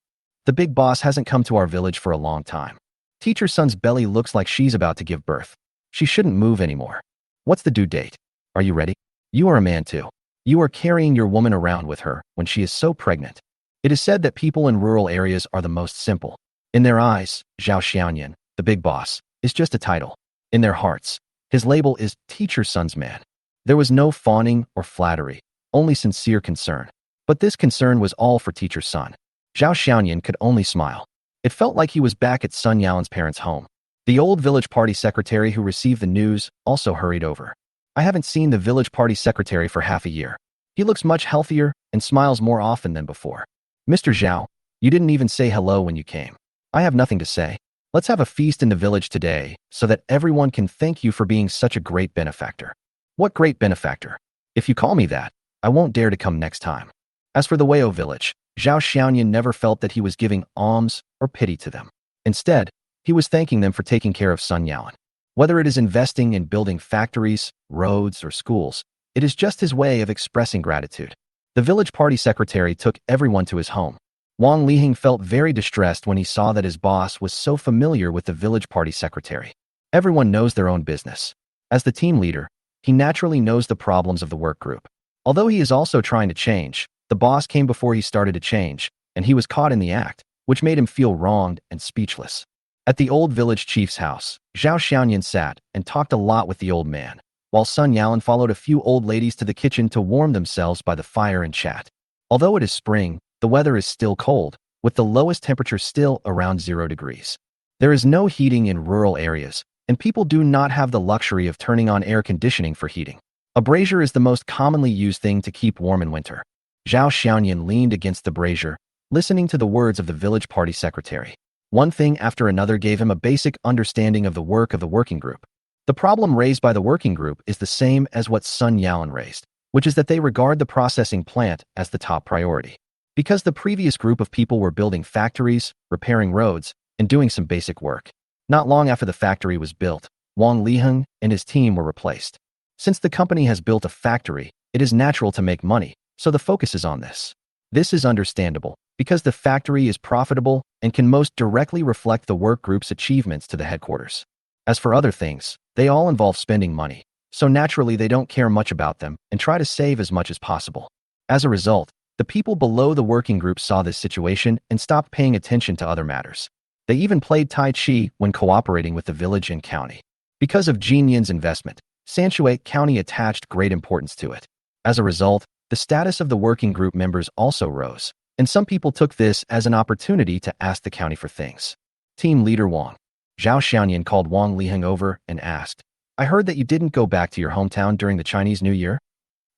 The big boss hasn't come to our village for a long time. Teacher son's belly looks like she's about to give birth. She shouldn't move anymore. What's the due date? Are you ready? You are a man too. You are carrying your woman around with her when she is so pregnant." It is said that people in rural areas are the most simple. In their eyes, Zhao Xiaoyan, the big boss, is just a title. In their hearts, his label is teacher son's man. There was no fawning or flattery, only sincere concern. But this concern was all for teacher son. Zhao Xiaoyan could only smile. It felt like he was back at Sun Yalan's parents' home. The old village party secretary who received the news also hurried over. "I haven't seen the village party secretary for half a year. He looks much healthier and smiles more often than before. Mr. Zhao, you didn't even say hello when you came. I have nothing to say. Let's have a feast in the village today so that everyone can thank you for being such a great benefactor." "What great benefactor? If you call me that, I won't dare to come next time." As for the Weo village, Zhao Xiaoyan never felt that he was giving alms or pity to them. Instead, he was thanking them for taking care of Sun Yalan. Whether it is investing in building factories, roads, or schools, it is just his way of expressing gratitude. The village party secretary took everyone to his home. Wang Liheng felt very distressed when he saw that his boss was so familiar with the village party secretary. Everyone knows their own business. As the team leader, he naturally knows the problems of the work group. Although he is also trying to change, the boss came before he started to change, and he was caught in the act, which made him feel wronged and speechless. At the old village chief's house, Zhao Xiaoyan sat and talked a lot with the old man, while Sun Yalan followed a few old ladies to the kitchen to warm themselves by the fire and chat. Although it is spring, the weather is still cold, with the lowest temperature still around 0 degrees. There is no heating in rural areas, and people do not have the luxury of turning on air conditioning for heating. A brazier is the most commonly used thing to keep warm in winter. Zhao Xiaoyan leaned against the brazier, listening to the words of the village party secretary. One thing after another gave him a basic understanding of the work of the working group. The problem raised by the working group is the same as what Sun Yalan raised, which is that they regard the processing plant as the top priority. Because the previous group of people were building factories, repairing roads, and doing some basic work. Not long after the factory was built, Wang Liheng and his team were replaced. Since the company has built a factory, it is natural to make money, so the focus is on this. This is understandable, because the factory is profitable and can most directly reflect the work group's achievements to the headquarters. As for other things, they all involve spending money, so naturally they don't care much about them and try to save as much as possible. As a result, the people below the working group saw this situation and stopped paying attention to other matters. They even played Tai Chi when cooperating with the village and county. Because of Jin Yin's investment, Sanshui County attached great importance to it. As a result, the status of the working group members also rose, and some people took this as an opportunity to ask the county for things. Team leader Wang Zhao Xiaoyan called Wang Liheng over and asked, "I heard that you didn't go back to your hometown during the Chinese New Year?"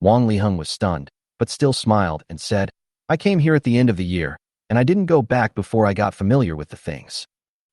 Wang Liheng was stunned, but still smiled and said, "I came here at the end of the year, and I didn't go back before I got familiar with the things."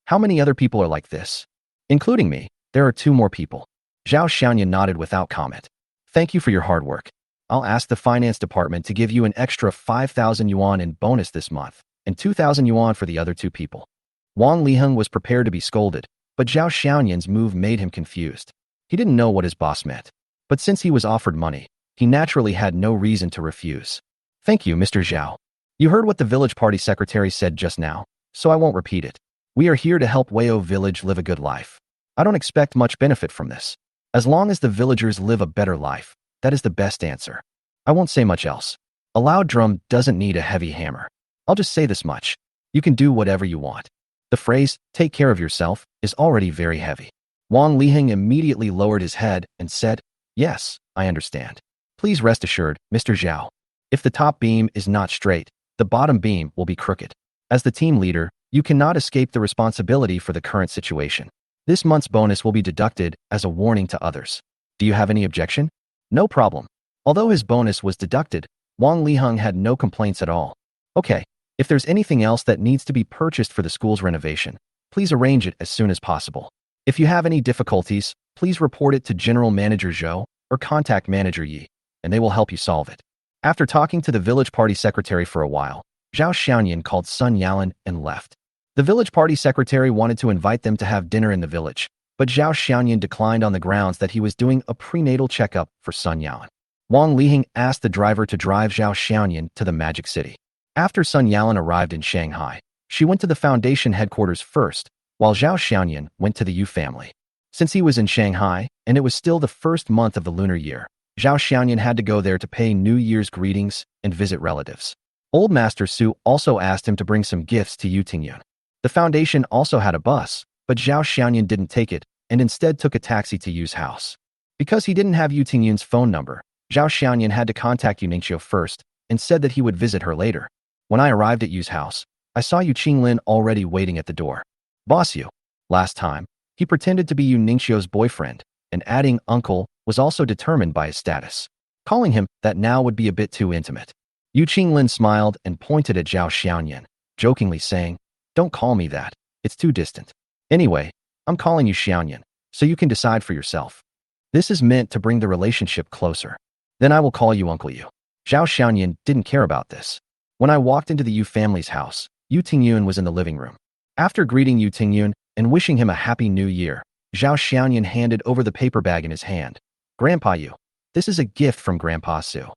How many other people are like this? Including me, there are 2 more people. Zhao Xiaoyan nodded without comment. "Thank you for your hard work. I'll ask the finance department to give you an extra 5,000 yuan in bonus this month, and 2,000 yuan for the other 2 people. Wang Liheng was prepared to be scolded, but Zhao Xiaoyan's move made him confused. He didn't know what his boss meant. But since he was offered money, he naturally had no reason to refuse. "Thank you, Mr. Zhao. You heard what the village party secretary said just now, so I won't repeat it. We are here to help Wayo village live a good life. I don't expect much benefit from this. As long as the villagers live a better life, that is the best answer. I won't say much else. A loud drum doesn't need a heavy hammer. I'll just say this much. You can do whatever you want." The phrase, "take care of yourself," is already very heavy. Wang Liheng immediately lowered his head and said, "Yes, I understand. Please rest assured, Mr. Zhao. If the top beam is not straight, the bottom beam will be crooked. As the team leader, you cannot escape the responsibility for the current situation. This month's bonus will be deducted as a warning to others. Do you have any objection?" "No problem." Although his bonus was deducted, Wang Liheng had no complaints at all. "Okay, if there's anything else that needs to be purchased for the school's renovation, please arrange it as soon as possible. If you have any difficulties, please report it to General Manager Zhou or contact Manager Yi, and they will help you solve it." After talking to the village party secretary for a while, Zhao Xiaoyan called Sun Yalan and left. The village party secretary wanted to invite them to have dinner in the village, but Zhao Xiaoyan declined on the grounds that he was doing a prenatal checkup for Sun Yalan. Wang Liheng asked the driver to drive Zhao Xiaoyan to the Magic City. After Sun Yalan arrived in Shanghai, she went to the foundation headquarters first, while Zhao Xiaoyan went to the Yu family. Since he was in Shanghai, and it was still the first month of the lunar year, Zhao Xiaoyan had to go there to pay New Year's greetings and visit relatives. Old Master Su also asked him to bring some gifts to Yu Tingyun. The foundation also had a bus, but Zhao Xiaoyan didn't take it and instead took a taxi to Yu's house. Because he didn't have Yu Tingyun's phone number, Zhao Xiaoyan had to contact Yu Ningqiu first and said that he would visit her later. When I arrived at Yu's house, I saw Yu Qinglin already waiting at the door. "Boss Yu." Last time, he pretended to be Yu Ningqiu's boyfriend, and adding uncle was also determined by his status. Calling him that now would be a bit too intimate. Yu Qinglin smiled and pointed at Zhao Xiaoyan, jokingly saying, "Don't call me that. It's too distant. Anyway, I'm calling you Xiaoyan, so you can decide for yourself. This is meant to bring the relationship closer. Then I will call you Uncle Yu." Zhao Xiaoyan didn't care about this. When I walked into the Yu family's house, Yu Tingyun was in the living room. After greeting Yu Tingyun and wishing him a happy new year, Zhao Xiaoyan handed over the paper bag in his hand. "Grandpa Yu, this is a gift from Grandpa Su."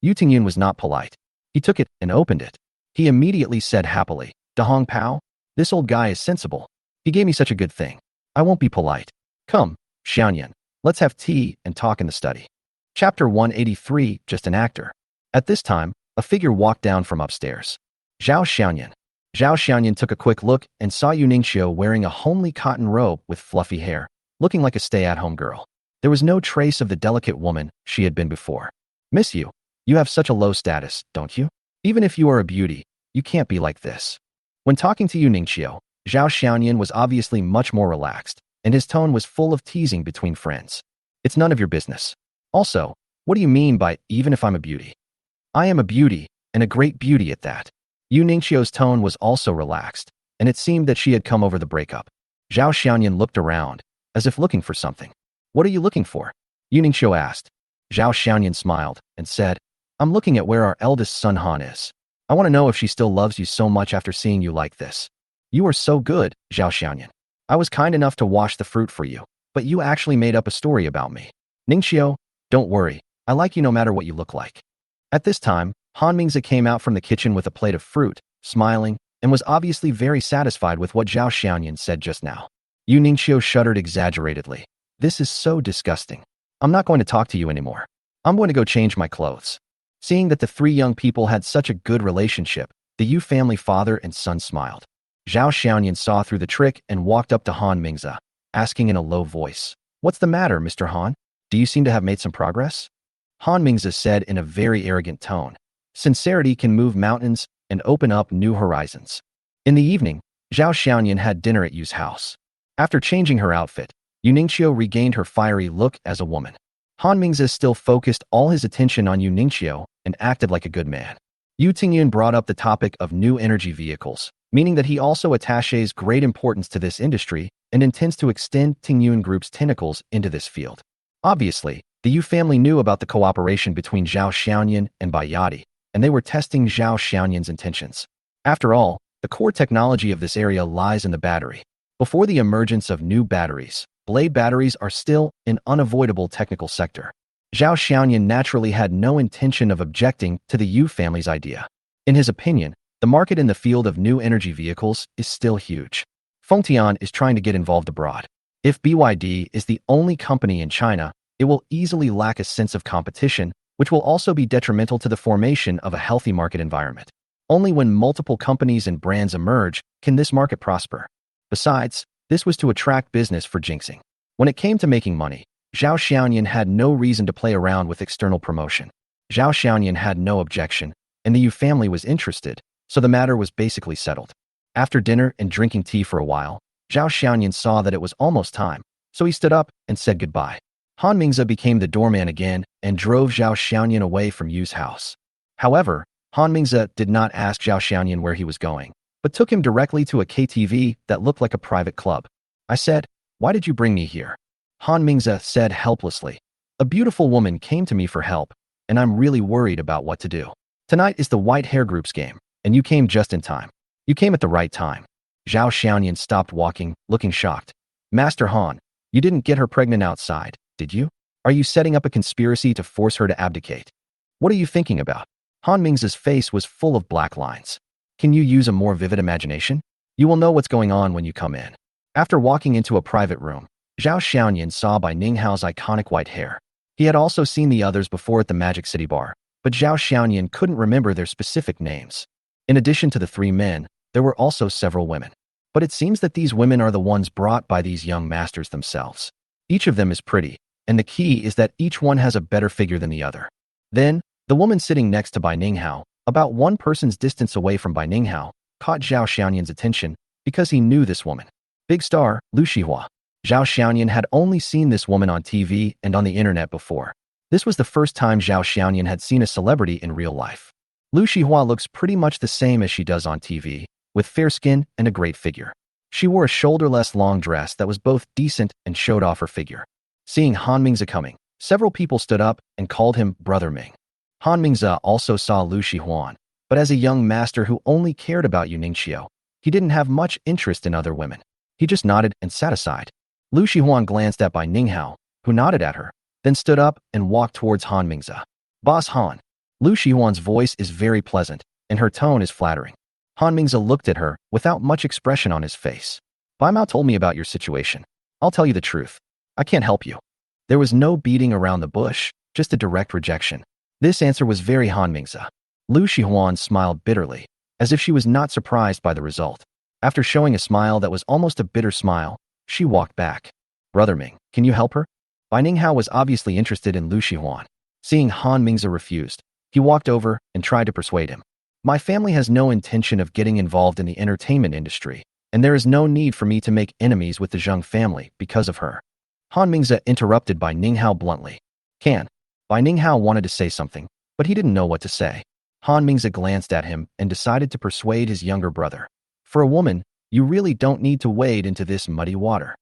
Yu Tingyun was not polite. He took it and opened it. He immediately said happily, "Dahong Pao? This old guy is sensible. He gave me such a good thing. I won't be polite. Come, Xiaoyan, let's have tea and talk in the study." Chapter 183, Just an Actor. At this time, a figure walked down from upstairs. Zhao Xiaoyan. Zhao Xiaoyan took a quick look and saw Yu Ningqiu wearing a homely cotton robe with fluffy hair, looking like a stay-at-home girl. There was no trace of the delicate woman she had been before. "Miss Yu, you have such a low status, don't you? Even if you are a beauty, you can't be like this." When talking to Yu Ningqiu, Zhao Xiaoyan was obviously much more relaxed, and his tone was full of teasing between friends. "It's none of your business. Also, what do you mean by even if I'm a beauty? I am a beauty, and a great beauty at that." Yu Ningqiu's tone was also relaxed, and it seemed that she had come over the breakup. Zhao Xiaoyan looked around, as if looking for something. "What are you looking for?" Yu Ningqiu asked. Zhao Xiaoyan smiled and said, "I'm looking at where our eldest son Han is." I want to know if she still loves you so much after seeing you like this. You are so good, Zhao Xiaoyan. I was kind enough to wash the fruit for you, but you actually made up a story about me. Ningxiu, don't worry. I like you no matter what you look like. At this time, Han Mingzi came out from the kitchen with a plate of fruit, smiling, and was obviously very satisfied with what Zhao Xiaoyan said just now. Yu Ningxiu shuddered exaggeratedly. This is so disgusting. I'm not going to talk to you anymore. I'm going to go change my clothes. Seeing that the three young people had such a good relationship, the Yu family father and son smiled. Zhao Xiaoyan saw through the trick and walked up to Han Mingzi, asking in a low voice, "What's the matter, Mr. Han? Do you seem to have made some progress?" Han Mingzi said in a very arrogant tone, "Sincerity can move mountains and open up new horizons." In the evening, Zhao Xiaoyan had dinner at Yu's house. After changing her outfit, Yu Ningxiu regained her fiery look as a woman. Han Mingzi still focused all his attention on Yu Ningxiu and acted like a good man. Yu Tingyun brought up the topic of new energy vehicles, meaning that he also attaches great importance to this industry and intends to extend Tingyun Group's tentacles into this field. Obviously, the Yu family knew about the cooperation between Zhao Xiaoyan and Bayati, and they were testing Zhao Xiaoyan's intentions. After all, the core technology of this area lies in the battery. Before the emergence of new batteries, blade batteries are still an unavoidable technical sector. Zhao Xiaoyan naturally had no intention of objecting to the Yu family's idea. In his opinion, the market in the field of new energy vehicles is still huge. Fengtian is trying to get involved abroad. If BYD is the only company in China, it will easily lack a sense of competition, which will also be detrimental to the formation of a healthy market environment. Only when multiple companies and brands emerge can this market prosper. Besides, this was to attract business for Jinxing. When it came to making money, Zhao Xiaoyan had no reason to play around with external promotion. Zhao Xiaoyan had no objection, and the Yu family was interested, so the matter was basically settled. After dinner and drinking tea for a while, Zhao Xiaoyan saw that it was almost time, so he stood up and said goodbye. Han Mingzi became the doorman again and drove Zhao Xiaoyan away from Yu's house. However, Han Mingzi did not ask Zhao Xiaoyan where he was going, but took him directly to a KTV that looked like a private club. I said, "Why did you bring me here?" Han Mingzi said helplessly, "A beautiful woman came to me for help, and I'm really worried about what to do. Tonight is the White Hair Group's game, and you came just in time. You came at the right time." Zhao Xiaoyan stopped walking, looking shocked. "Master Han, you didn't get her pregnant outside, did you? Are you setting up a conspiracy to force her to abdicate? What are you thinking about?" Han Mingzi's face was full of black lines. "Can you use a more vivid imagination? You will know what's going on when you come in." After walking into a private room, Zhao Xiaoyan saw Bai Ninghao's iconic white hair. He had also seen the others before at the Magic City bar, but Zhao Xiaoyan couldn't remember their specific names. In addition to the three men, there were also several women. But it seems that these women are the ones brought by these young masters themselves. Each of them is pretty, and the key is that each one has a better figure than the other. Then, the woman sitting next to Bai Ninghao, about one person's distance away from Bai Ninghao, caught Zhao Xiaoyan's attention because he knew this woman. Big star, Lu Shihua. Zhao Xiaoyan had only seen this woman on TV and on the internet before. This was the first time Zhao Xiaoyan had seen a celebrity in real life. Lu Shihua looks pretty much the same as she does on TV, with fair skin and a great figure. She wore a shoulderless long dress that was both decent and showed off her figure. Seeing Han Mingzi coming, several people stood up and called him Brother Ming. Han Mingzi also saw Lu Shihuan, but as a young master who only cared about Yu Ningxiu, he didn't have much interest in other women. He just nodded and sat aside. Lu Shihuan glanced at Bai Ninghao, who nodded at her, then stood up and walked towards Han Mingzi. "Boss Han." Lu Shihuan's voice is very pleasant, and her tone is flattering. Han Mingzi looked at her without much expression on his face. "Bai Mao told me about your situation. I'll tell you the truth. I can't help you." There was no beating around the bush, just a direct rejection. This answer was very Han Mingzi. Lu Shihuan smiled bitterly, as if she was not surprised by the result. After showing a smile that was almost a bitter smile, she walked back. "Brother Ming, can you help her?" Bai Ninghao was obviously interested in Lu Shihuan. Seeing Han Mingzi refused, he walked over and tried to persuade him. "My family has no intention of getting involved in the entertainment industry, and there is no need for me to make enemies with the Zheng family because of her." Han Mingzi interrupted Bai Ninghao bluntly. "Can." Bai Ninghao wanted to say something, but he didn't know what to say. Han Mingzi glanced at him and decided to persuade his younger brother. "For a woman, you really don't need to wade into this muddy water."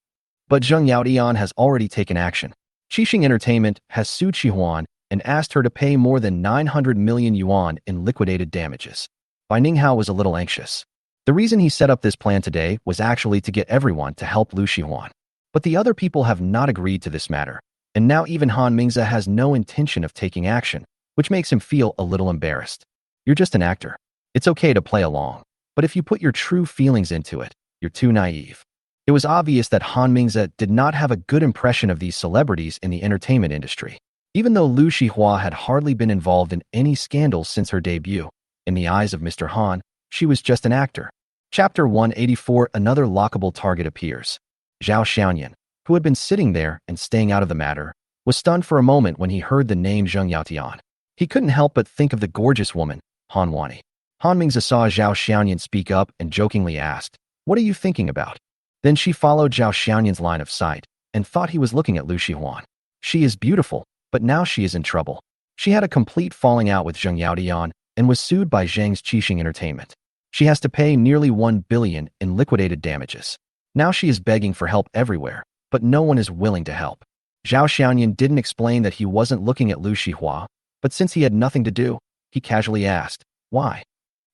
But Zheng Yaodian has already taken action. Qixing Entertainment has sued Qihuan and asked her to pay more than 900 million yuan in liquidated damages. Bai Ninghao was a little anxious. The reason he set up this plan today was actually to get everyone to help Lu Shihuan. But the other people have not agreed to this matter, and now even Han Mingze has no intention of taking action, which makes him feel a little embarrassed. You're just an actor. It's okay to play along, but if you put your true feelings into it, you're too naive. It was obvious that Han Mingze did not have a good impression of these celebrities in the entertainment industry. Even though Lu Shihua had hardly been involved in any scandals since her debut, in the eyes of Mr. Han, she was just an actor. Chapter 184. Another lockable target appears. Zhao Xiaoyan, who had been sitting there and staying out of the matter, was stunned for a moment when he heard the name Zheng Yaotian. He couldn't help but think of the gorgeous woman, Han Wani. Han Mingze saw Zhao Xiaoyan speak up and jokingly asked, "What are you thinking about?" Then she followed Zhao Xiaoyan's line of sight and thought he was looking at Lu Shihuan. She is beautiful, but now she is in trouble. She had a complete falling out with Zheng Yaotian and was sued by Zhang's Qixing Entertainment. She has to pay nearly 1 billion in liquidated damages. Now she is begging for help everywhere, but no one is willing to help. Zhao Xiaoyan didn't explain that he wasn't looking at Lu Shihua, but since he had nothing to do, he casually asked, "Why?"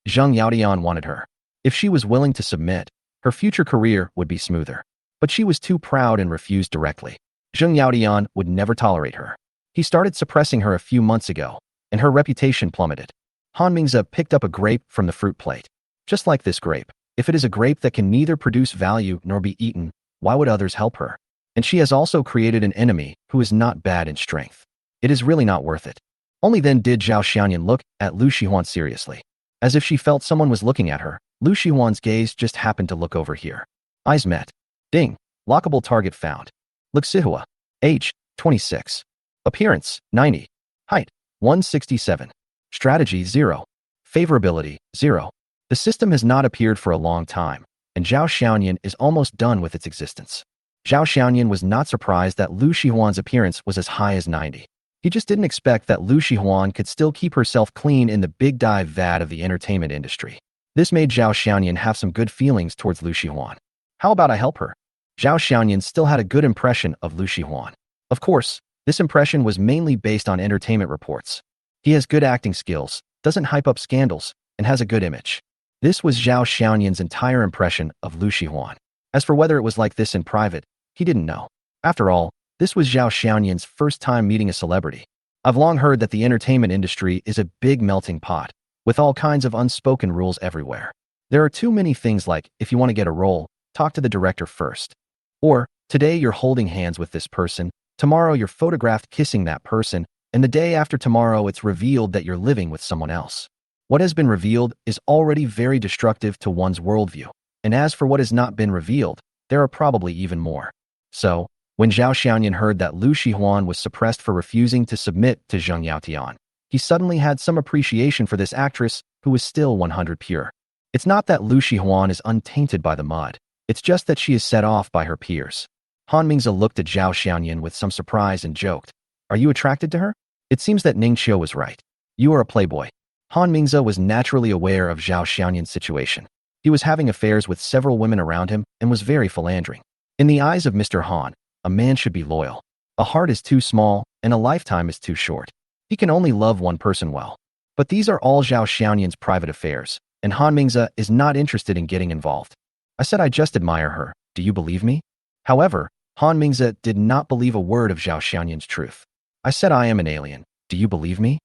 Zheng Yaotian wanted her. If she was willing to submit, her future career would be smoother. But she was too proud and refused directly. Zheng Yaotian would never tolerate her. He started suppressing her a few months ago, and her reputation plummeted. Han Mingze picked up a grape from the fruit plate. Just like this grape, if it is a grape that can neither produce value nor be eaten, why would others help her? And she has also created an enemy who is not bad in strength. It is really not worth it. Only then did Zhao Xiaoyan look at Lu Shihuan seriously. As if she felt someone was looking at her, Lu Shihuan's gaze just happened to look over here. Eyes met. Ding. Lockable target found. Look Sihua. Age, 26. Appearance, 90. Height, 167. Strategy, 0. Favorability, 0. The system has not appeared for a long time, and Zhao Xiaoyan is almost done with its existence. Zhao Xiaoyan was not surprised that Lu Shihuan's appearance was as high as 90. He just didn't expect that Lu Shihuan could still keep herself clean in the big dive vat of the entertainment industry. This made Zhao Xiaoyan have some good feelings towards Lu Shihuan. How about I help her? Zhao Xiaoyan still had a good impression of Lu Shihuan. Of course, this impression was mainly based on entertainment reports. He has good acting skills, doesn't hype up scandals, and has a good image. This was Zhao Xiaoyan's entire impression of Lu Shihuan. As for whether it was like this in private, he didn't know. After all, this was Zhao Xiaoyan's first time meeting a celebrity. I've long heard that the entertainment industry is a big melting pot, with all kinds of unspoken rules everywhere. There are too many things like, if you want to get a role, talk to the director first. Or, today you're holding hands with this person, tomorrow you're photographed kissing that person, and the day after tomorrow it's revealed that you're living with someone else. What has been revealed is already very destructive to one's worldview, and as for what has not been revealed, there are probably even more. So, when Zhao Xiaoyan heard that Lu Shihuan was suppressed for refusing to submit to Zheng Yaotian, he suddenly had some appreciation for this actress who was still 100 pure. It's not that Lu Shihuan is untainted by the mud, it's just that she is set off by her peers. Han Mingze looked at Zhao Xiaoyan with some surprise and joked, "Are you attracted to her?" It seems that Ning Qiu was right. You are a playboy. Han Mingze was naturally aware of Zhao Xiaoyan's situation. He was having affairs with several women around him and was very philandering. In the eyes of Mr. Han, a man should be loyal. A heart is too small, and a lifetime is too short. He can only love one person well. But these are all Zhao Xiaoyan's private affairs, and Han Mingze is not interested in getting involved. I said I just admire her. Do you believe me? However, Han Mingze did not believe a word of Zhao Xiaoyan's truth. I said I am an alien. Do you believe me?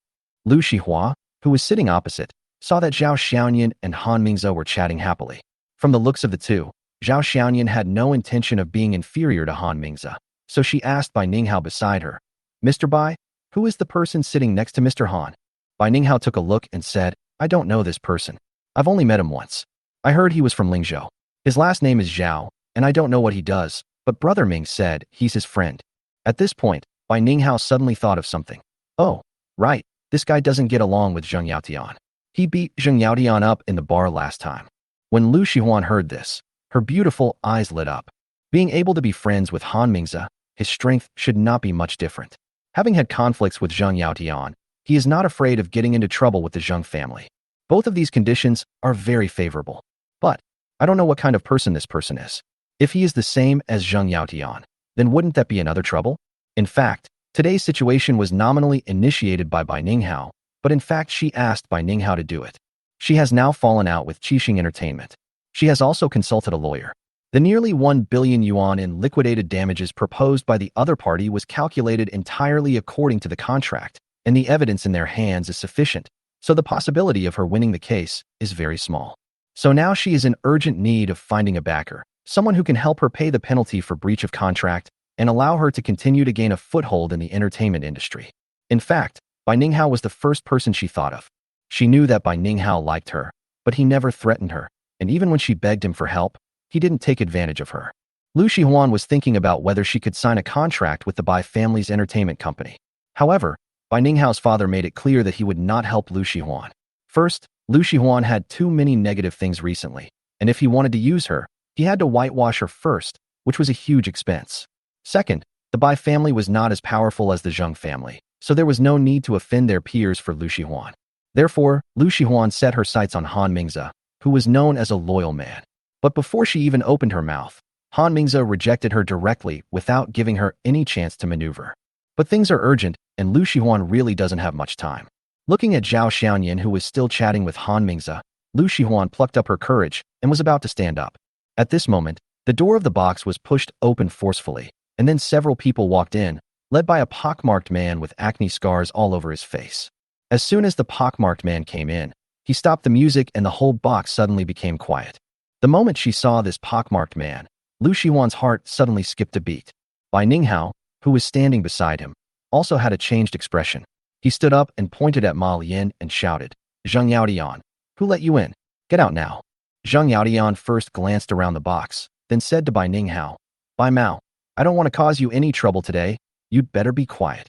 Lu Shihua, who was sitting opposite, saw that Zhao Xiaoyan and Han Mingze were chatting happily. From the looks of the two, Zhao Xiaoyan had no intention of being inferior to Han Mingze, so she asked Bai Ninghao beside her, "Mr. Bai, who is the person sitting next to Mr. Han?" Bai Ninghao took a look and said, "I don't know this person. I've only met him once. I heard he was from Lingzhou. His last name is Zhao, and I don't know what he does, but Brother Ming said he's his friend." At this point, Bai Ninghao suddenly thought of something. "Oh, right, this guy doesn't get along with Zheng Yaotian. He beat Zheng Yaotian up in the bar last time." When Lu Shihuan heard this, her beautiful eyes lit up. Being able to be friends with Han Mingze, his strength should not be much different. Having had conflicts with Zheng Yaotian, he is not afraid of getting into trouble with the Zheng family. Both of these conditions are very favorable. But, I don't know what kind of person this person is. If he is the same as Zheng Yaotian, then wouldn't that be another trouble? In fact, today's situation was nominally initiated by Bai Ninghao, but in fact she asked Bai Ninghao to do it. She has now fallen out with Qixing Entertainment. She has also consulted a lawyer. The nearly 1 billion yuan in liquidated damages proposed by the other party was calculated entirely according to the contract, and the evidence in their hands is sufficient, so the possibility of her winning the case is very small. So now she is in urgent need of finding a backer, someone who can help her pay the penalty for breach of contract and allow her to continue to gain a foothold in the entertainment industry. In fact, Bai Ninghao was the first person she thought of. She knew that Bai Ninghao liked her, but he never threatened her, and even when she begged him for help, he didn't take advantage of her. Liu Shihuan was thinking about whether she could sign a contract with the Bai family's entertainment company. However, Bai Ninghao's father made it clear that he would not help Liu Shihuan. First, Liu Shihuan had too many negative things recently, and if he wanted to use her, he had to whitewash her first, which was a huge expense. Second, the Bai family was not as powerful as the Zheng family, so there was no need to offend their peers for Liu Shihuan. Therefore, Liu Shihuan set her sights on Han Mingze, who was known as a loyal man. But before she even opened her mouth, Han Mingze rejected her directly without giving her any chance to maneuver. But things are urgent, and Liu Shihuan really doesn't have much time. Looking at Zhao Xiaoyan, who was still chatting with Han Mingze, Liu Shihuan plucked up her courage and was about to stand up. At this moment, the door of the box was pushed open forcefully, and then several people walked in, led by a pockmarked man with acne scars all over his face. As soon as the pockmarked man came in, he stopped the music and the whole box suddenly became quiet. The moment she saw this pockmarked man, Liu Shihuan's heart suddenly skipped a beat. Bai Ninghao, who was standing beside him, also had a changed expression. He stood up and pointed at Ma Lian and shouted, "Zheng Yaodian, who let you in? Get out now." Zheng Yaodian first glanced around the box, then said to Bai Ninghao, "Bai Mao, I don't want to cause you any trouble today. You'd better be quiet."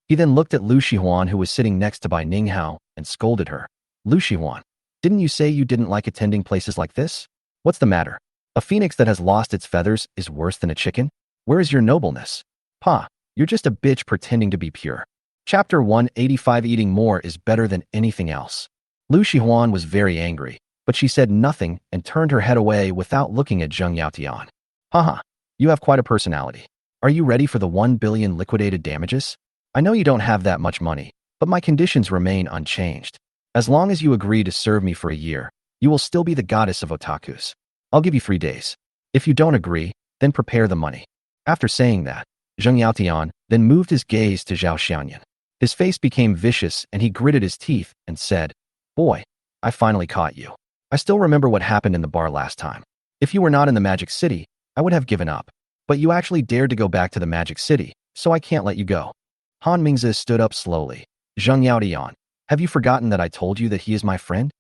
He then looked at Liu Shihuan, who was sitting next to Bai Ninghao, and scolded her. "Liu Shihuan, didn't you say you didn't like attending places like this? What's the matter? A phoenix that has lost its feathers is worse than a chicken? Where is your nobleness? Pa, you're just a bitch pretending to be pure." Chapter 185. Eating more is better than anything else. Liu Shihuan was very angry, but she said nothing and turned her head away without looking at Zheng Yaotian. "Haha, you have quite a personality. Are you ready for the 1 billion liquidated damages? I know you don't have that much money, but my conditions remain unchanged. As long as you agree to serve me for a year, you will still be the goddess of otakus. I'll give you 3 days. If you don't agree, then prepare the money." After saying that, Zheng Yaotian then moved his gaze to Zhao Xiaoyan. His face became vicious and he gritted his teeth and said, "Boy, I finally caught you. I still remember what happened in the bar last time. If you were not in the Magic City, I would have given up. But you actually dared to go back to the Magic City, so I can't let you go." Han Mingze stood up slowly. "Zheng Yaodian, have you forgotten that I told you that he is my friend?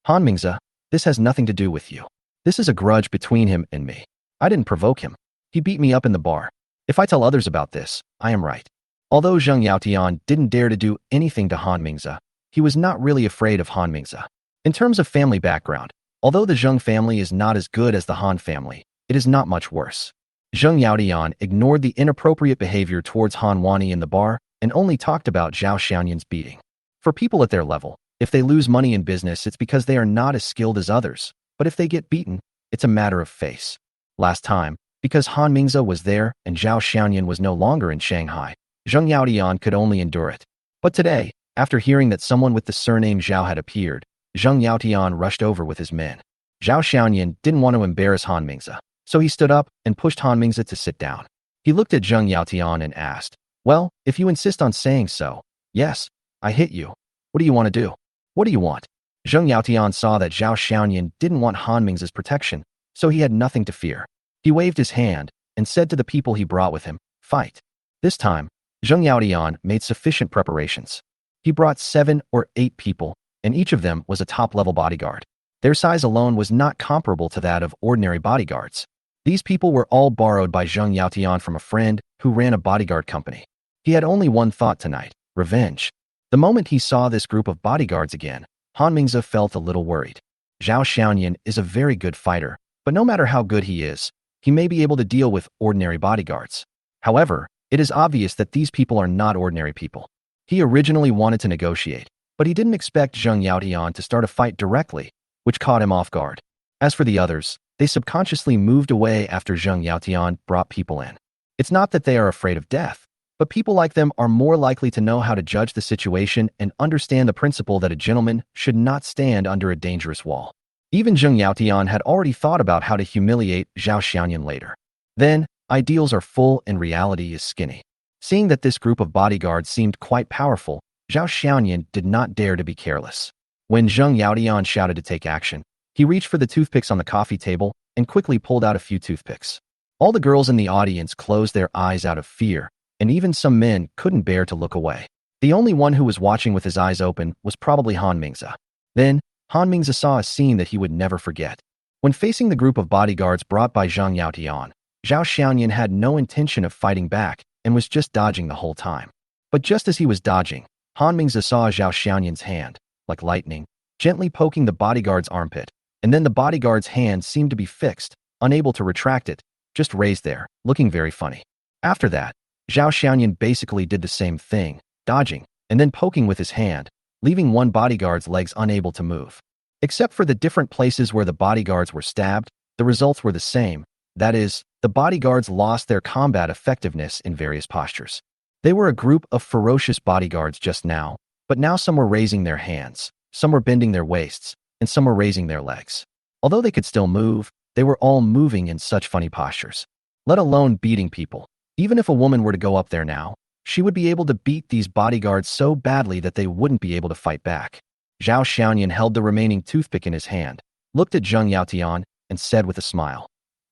Han Mingze, this has nothing to do with you. This is a grudge between him and me. I didn't provoke him. He beat me up in the bar. If I tell others about this, I am right." Although Zheng Yaotian didn't dare to do anything to Han Mingze, he was not really afraid of Han Mingze. In terms of family background, although the Zheng family is not as good as the Han family, it is not much worse. Zheng Yaodian ignored the inappropriate behavior towards Han Wani in the bar and only talked about Zhao Xiaoyan's beating. For people at their level, if they lose money in business, it's because they are not as skilled as others, but if they get beaten, it's a matter of face. Last time, because Han Mingze was there and Zhao Xiaoyan was no longer in Shanghai, Zheng Yaodian could only endure it. But today, after hearing that someone with the surname Zhao had appeared, Zheng Yaotian rushed over with his men. Zhao Xiaoyan didn't want to embarrass Han Mingze, so he stood up and pushed Han Mingze to sit down. He looked at Zheng Yaotian and asked, "Well, if you insist on saying so, yes, I hit you. What do you want to do? What do you want?" Zheng Yaotian saw that Zhao Xiaoyan didn't want Han Mingze's protection, so he had nothing to fear. He waved his hand and said to the people he brought with him, "Fight." This time, Zheng Yaodian made sufficient preparations. He brought 7 or 8 people, and each of them was a top-level bodyguard. Their size alone was not comparable to that of ordinary bodyguards. These people were all borrowed by Zheng Yaotian from a friend who ran a bodyguard company. He had only one thought tonight: revenge. The moment he saw this group of bodyguards again, Han Mingze felt a little worried. Zhao Xiaoyan is a very good fighter, but no matter how good he is, he may be able to deal with ordinary bodyguards. However, it is obvious that these people are not ordinary people. He originally wanted to negotiate, but he didn't expect Zheng Yaotian to start a fight directly, which caught him off guard. As for the others, they subconsciously moved away after Zheng Yaotian brought people in. It's not that they are afraid of death, But people like them are more likely to know how to judge the situation and understand the principle that a gentleman should not stand under a dangerous wall. Even Zheng Yaotian had already thought about how to humiliate Zhao Xiaoyan later. Then, ideals are full and reality is skinny. Seeing that this group of bodyguards seemed quite powerful, Zhao Xiaoyan did not dare to be careless. When Zheng Yaotian shouted to take action, he reached for the toothpicks on the coffee table and quickly pulled out a few toothpicks. All the girls in the audience closed their eyes out of fear, and even some men couldn't bear to look away. The only one who was watching with his eyes open was probably Han Mingze. Then, Han Mingze saw a scene that he would never forget. When facing the group of bodyguards brought by Zheng Yaotian, Zhao Xiaoyan had no intention of fighting back and was just dodging the whole time. But just as he was dodging, Han Mingze saw Zhao Xiaoyan's hand, like lightning, gently poking the bodyguard's armpit, and then the bodyguard's hand seemed to be fixed, unable to retract it, just raised there, looking very funny. After that, Zhao Xiaoyan basically did the same thing, dodging, and then poking with his hand, leaving one bodyguard's legs unable to move. Except for the different places where the bodyguards were stabbed, the results were the same. That is, the bodyguards lost their combat effectiveness in various postures. They were a group of ferocious bodyguards just now, but now some were raising their hands, some were bending their waists, and some were raising their legs. Although they could still move, they were all moving in such funny postures. Let alone beating people. Even if a woman were to go up there now, she would be able to beat these bodyguards so badly that they wouldn't be able to fight back. Zhao Xiaoyan held the remaining toothpick in his hand, looked at Zheng Yaotian, and said with a smile,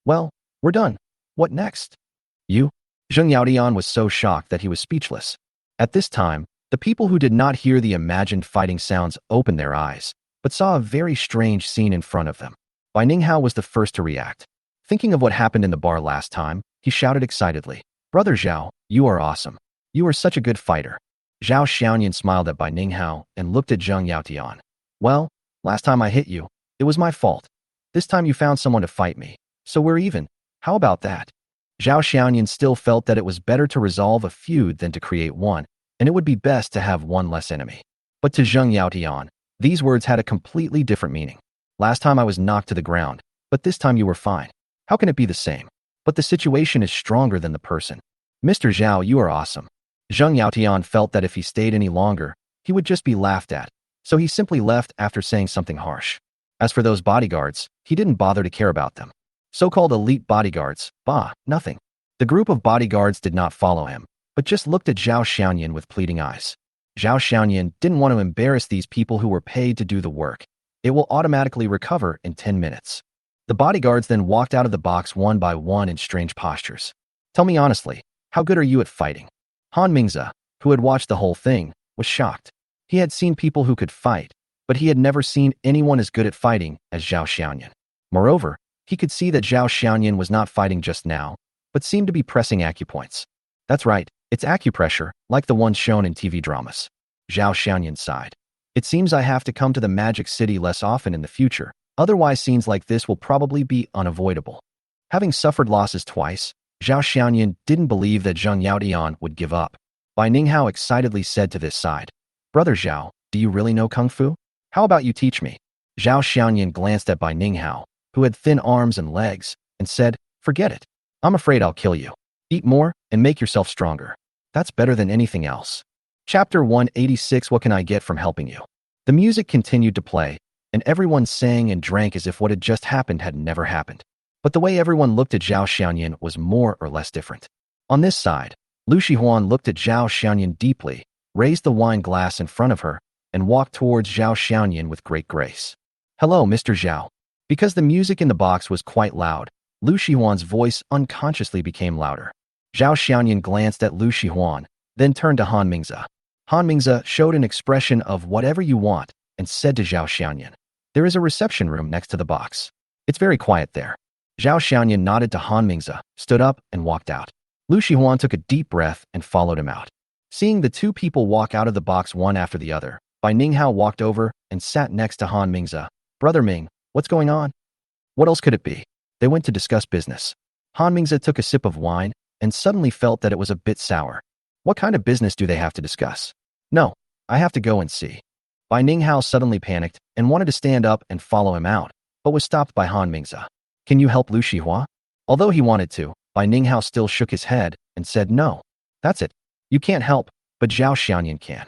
"Well, we're done. What next?" "You?" Zheng Yaotian was so shocked that he was speechless. At this time, the people who did not hear the imagined fighting sounds opened their eyes, but saw a very strange scene in front of them. Bai Ninghao was the first to react. Thinking of what happened in the bar last time, he shouted excitedly, "Brother Zhao, you are awesome. You are such a good fighter." Zhao Xiaoyan smiled at Bai Ninghao and looked at Zheng Yaotian. "Well, last time I hit you, it was my fault. This time you found someone to fight me, so we're even. How about that?" Zhao Xiaoyan still felt that it was better to resolve a feud than to create one, and it would be best to have one less enemy. But to Zheng Yaotian, these words had a completely different meaning. "Last time I was knocked to the ground, but this time you were fine. How can it be the same? But the situation is stronger than the person. Mr. Zhao, you are awesome." Zheng Yaotian felt that if he stayed any longer, he would just be laughed at, so he simply left after saying something harsh. As for those bodyguards, he didn't bother to care about them. So-called elite bodyguards, nothing. The group of bodyguards did not follow him, but just looked at Zhao Xiaoyan with pleading eyes. Zhao Xiaoyan didn't want to embarrass these people who were paid to do the work. It will automatically recover in 10 minutes. The bodyguards then walked out of the box one by one in strange postures. "Tell me honestly, how good are you at fighting?" Han Mingze, who had watched the whole thing, was shocked. He had seen people who could fight, but he had never seen anyone as good at fighting as Zhao Xiaoyan. Moreover, he could see that Zhao Xiaoyan was not fighting just now, but seemed to be pressing acupoints. "That's right, it's acupressure, like the ones shown in TV dramas." Zhao Xiaoyan sighed. "It seems I have to come to the Magic City less often in the future, otherwise scenes like this will probably be unavoidable." Having suffered losses twice, Zhao Xiaoyan didn't believe that Zheng Yaotian would give up. Bai Ninghao excitedly said to this side, "Brother Zhao, do you really know Kung Fu? How about you teach me?" Zhao Xiaoyan glanced at Bai Ninghao, who had thin arms and legs, and said, "Forget it. I'm afraid I'll kill you. Eat more and make yourself stronger. That's better than anything else." Chapter 186. What can I get from helping you? The music continued to play, and everyone sang and drank as if what had just happened had never happened. But the way everyone looked at Zhao Xiaoyan was more or less different. On this side, Lu Shihuan looked at Zhao Xiaoyan deeply, raised the wine glass in front of her, and walked towards Zhao Xiaoyan with great grace. "Hello, Mr. Zhao." Because the music in the box was quite loud, Lu Shihuan's voice unconsciously became louder. Zhao Xiaoyan glanced at Lu Shihuan, then turned to Han Mingze. Han Mingze showed an expression of "whatever you want" and said to Zhao Xiaoyan, "There is a reception room next to the box. It's very quiet there." Zhao Xiaoyan nodded to Han Mingze, stood up, and walked out. Lu Shihuan took a deep breath and followed him out. Seeing the two people walk out of the box one after the other, Bai Ninghao walked over and sat next to Han Mingze. "Brother Ming, what's going on?" "What else could it be?" They went to discuss business. Han Mingze took a sip of wine and suddenly felt that it was a bit sour. What kind of business do they have to discuss? "No, I have to go and see." Bai Ninghao suddenly panicked and wanted to stand up and follow him out, but was stopped by Han Mingze. "Can you help Lu Shihua?" Although he wanted to, Bai Ninghao still shook his head and said no. "That's it. You can't help, but Zhao Xiaoyan can.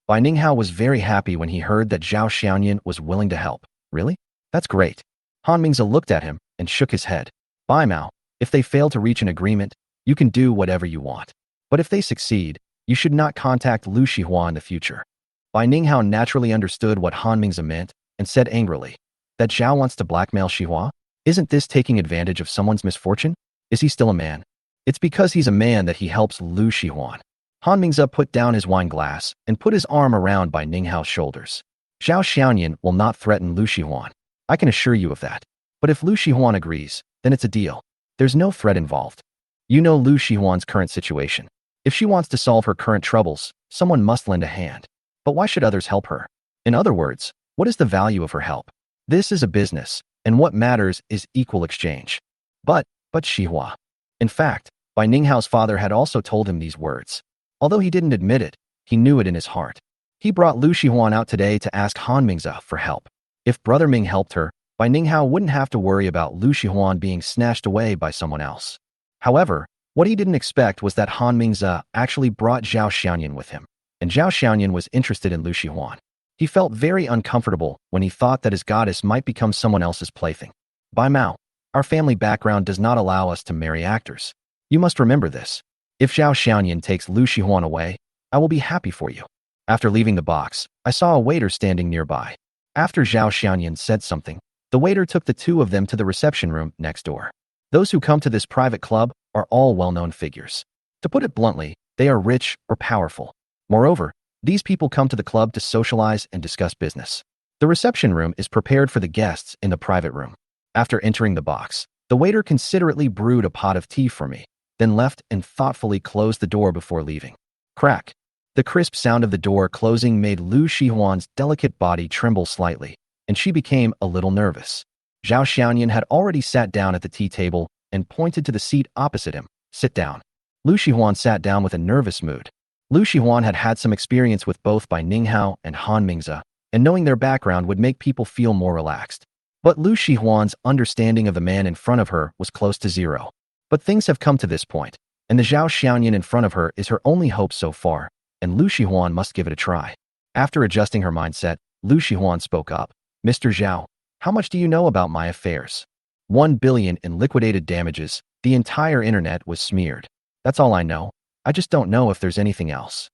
Bai Ninghao was very happy when he heard that Zhao Xiaoyan was willing to help. Really? That's great. Han Mingze looked at him and shook his head. Bai Mao, if they fail to reach an agreement, you can do whatever you want. But if they succeed, you should not contact Lu Shihua in the future. Bai Ninghao naturally understood what Han Mingze meant and said angrily, that Zhao wants to blackmail Shihua? Isn't this taking advantage of someone's misfortune? Is he still a man? It's because he's a man that he helps Lu Shihuan. Han Mingze put down his wine glass and put his arm around Bai Ninghao's shoulders. Zhao Xiaoyan will not threaten Lu Shihuan. I can assure you of that. But if Lu Shihuan agrees, then it's a deal. There's no threat involved. You know Lu Shihuan's current situation. If she wants to solve her current troubles, someone must lend a hand. But why should others help her? In other words, what is the value of her help? This is a business, and what matters is equal exchange. But Shihua. In fact, Bai Ninghao's father had also told him these words. Although he didn't admit it, he knew it in his heart. He brought Lu Shihuan out today to ask Han Mingze for help. If Brother Ming helped her, Bai Ninghao wouldn't have to worry about Lu Shihuan being snatched away by someone else. However, what he didn't expect was that Han Mingze actually brought Zhao Xiaoyan with him, and Zhao Xiaoyan was interested in Lu Shihuan. He felt very uncomfortable when he thought that his goddess might become someone else's plaything. Bai Mao, our family background does not allow us to marry actors. You must remember this. If Zhao Xiaoyan takes Lu Shihuan away, I will be happy for you. After leaving the box, I saw a waiter standing nearby. After Zhao Xiaoyan said something, the waiter took the two of them to the reception room next door. Those who come to this private club are all well-known figures. To put it bluntly, they are rich or powerful. Moreover, these people come to the club to socialize and discuss business. The reception room is prepared for the guests in the private room. After entering the box, the waiter considerately brewed a pot of tea for me, then left and thoughtfully closed the door before leaving. Crack. The crisp sound of the door closing made Lu Shihuan's delicate body tremble slightly, and she became a little nervous. Zhao Xiaoyan had already sat down at the tea table and pointed to the seat opposite him. Sit down. Lu Shihuan sat down with a nervous mood. Lu Shihuan had had some experience with both Bai Ninghao and Han Mingze, and knowing their background would make people feel more relaxed. But Lu Shihuan's understanding of the man in front of her was close to zero. But things have come to this point, and the Zhao Xiaoyan in front of her is her only hope so far, and Lu Shihuan must give it a try. After adjusting her mindset, Lu Shihuan spoke up. Mr. Zhao, how much do you know about my affairs? 1 billion in liquidated damages, the entire internet was smeared. That's all I know. I just don't know if there's anything else.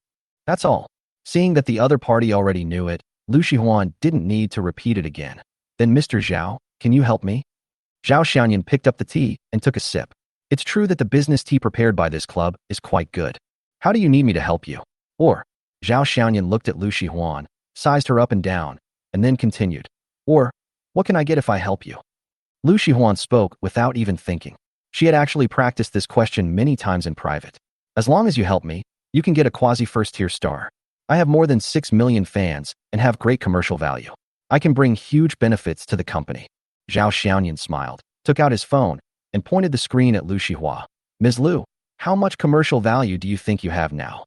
That's all. Seeing that the other party already knew it, Lu Shihuan didn't need to repeat it again. Then Mr. Zhao, can you help me? Zhao Xiaoyan picked up the tea and took a sip. It's true that the business tea prepared by this club is quite good. How do you need me to help you? Or, Zhao Xiaoyan looked at Lu Shihuan, sized her up and down, and then continued. Or, what can I get if I help you? Lu Shihuan spoke without even thinking. She had actually practiced this question many times in private. As long as you help me, you can get a quasi-first-tier star. I have more than 6 million fans and have great commercial value. I can bring huge benefits to the company. Zhao Xiaoyan smiled, took out his phone, and pointed the screen at Lu Shihua. Ms. Lu, how much commercial value do you think you have now?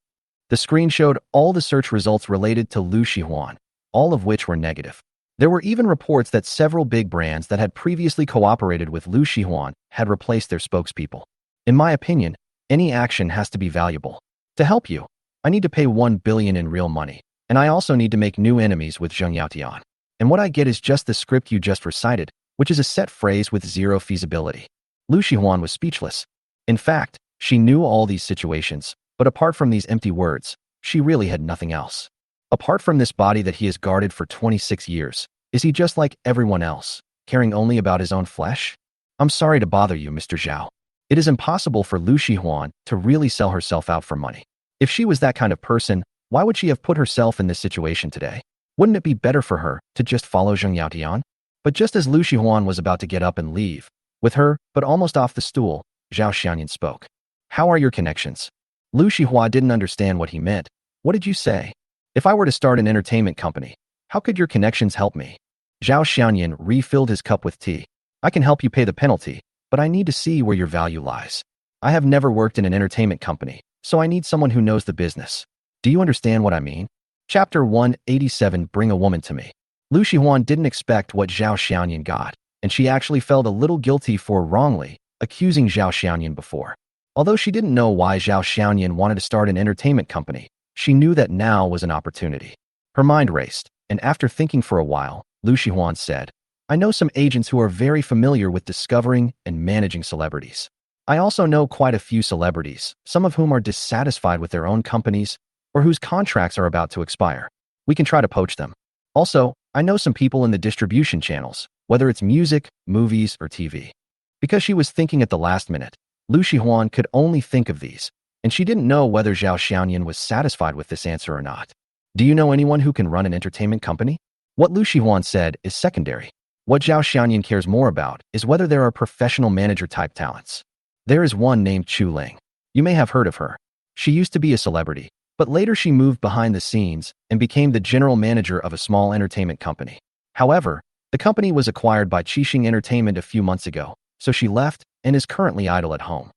The screen showed all the search results related to Lu Shihuan, all of which were negative. There were even reports that several big brands that had previously cooperated with Lu Shihuan had replaced their spokespeople. In my opinion, any action has to be valuable. To help you, I need to pay 1 billion in real money, and I also need to make new enemies with Zheng Yaotian. And what I get is just the script you just recited, which is a set phrase with zero feasibility. Lu Shihuan was speechless. In fact, she knew all these situations, but apart from these empty words, she really had nothing else. Apart from this body that he has guarded for 26 years, is he just like everyone else, caring only about his own flesh? I'm sorry to bother you, Mr. Zhao. It is impossible for Lu Shihuan to really sell herself out for money. If she was that kind of person, why would she have put herself in this situation today? Wouldn't it be better for her to just follow Zheng Yaotian? But just as Lu Shihuan was about to get up and leave, with her, but almost off the stool, Zhao Xiaoyan spoke. How are your connections? Lu Shihua didn't understand what he meant. What did you say? If I were to start an entertainment company, how could your connections help me? Zhao Xiaoyan refilled his cup with tea. I can help you pay the penalty, but I need to see where your value lies. I have never worked in an entertainment company, so I need someone who knows the business. Do you understand what I mean? Chapter 187 Bring a Woman to Me. Lu Shihuan didn't expect what Zhao Xiaoyan got, and she actually felt a little guilty for wrongly accusing Zhao Xiaoyan before. Although she didn't know why Zhao Xiaoyan wanted to start an entertainment company, she knew that now was an opportunity. Her mind raced, and after thinking for a while, Lu Shihuan said, I know some agents who are very familiar with discovering and managing celebrities. I also know quite a few celebrities, some of whom are dissatisfied with their own companies or whose contracts are about to expire. We can try to poach them. Also, I know some people in the distribution channels, whether it's music, movies, or TV. Because she was thinking at the last minute, Lu Shihuan could only think of these, and she didn't know whether Zhao Xiaoyan was satisfied with this answer or not. Do you know anyone who can run an entertainment company? What Lu Shihuan said is secondary. What Zhao Xiaoyan cares more about is whether there are professional manager-type talents. There is one named Chu Ling. You may have heard of her. She used to be a celebrity, but later she moved behind the scenes and became the general manager of a small entertainment company. However, the company was acquired by Qixing Entertainment a few months ago, so she left and is currently idle at home.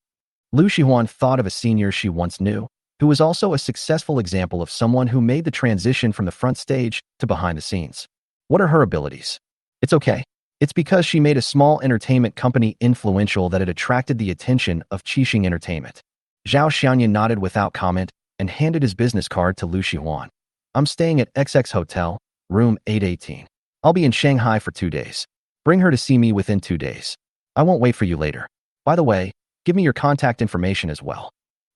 Lu Shihuan thought of a senior she once knew, who was also a successful example of someone who made the transition from the front stage to behind the scenes. What are her abilities? It's okay. It's because she made a small entertainment company influential that it attracted the attention of Qixing Entertainment. Zhao Xiaoyan nodded without comment and handed his business card to Lu Shihuan. I'm staying at XX Hotel, room 818. I'll be in Shanghai for 2 days. Bring her to see me within 2 days. I won't wait for you later. By the way, give me your contact information as well.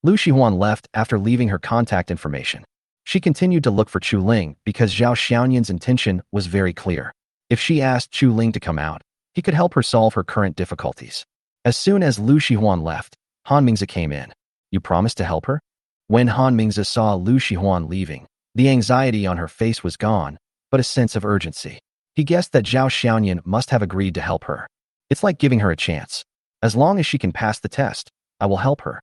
Lu Shihuan left after leaving her contact information. She continued to look for Chu Ling because Zhao Xiaoyan's intention was very clear. If she asked Chu Ling to come out, he could help her solve her current difficulties. As soon as Lu Shihuan left, Han Mingzi came in. You promised to help her? When Han Mingzi saw Lu Shihuan leaving, the anxiety on her face was gone, but a sense of urgency. He guessed that Zhao Xiaoyan must have agreed to help her. It's like giving her a chance. As long as she can pass the test, I will help her.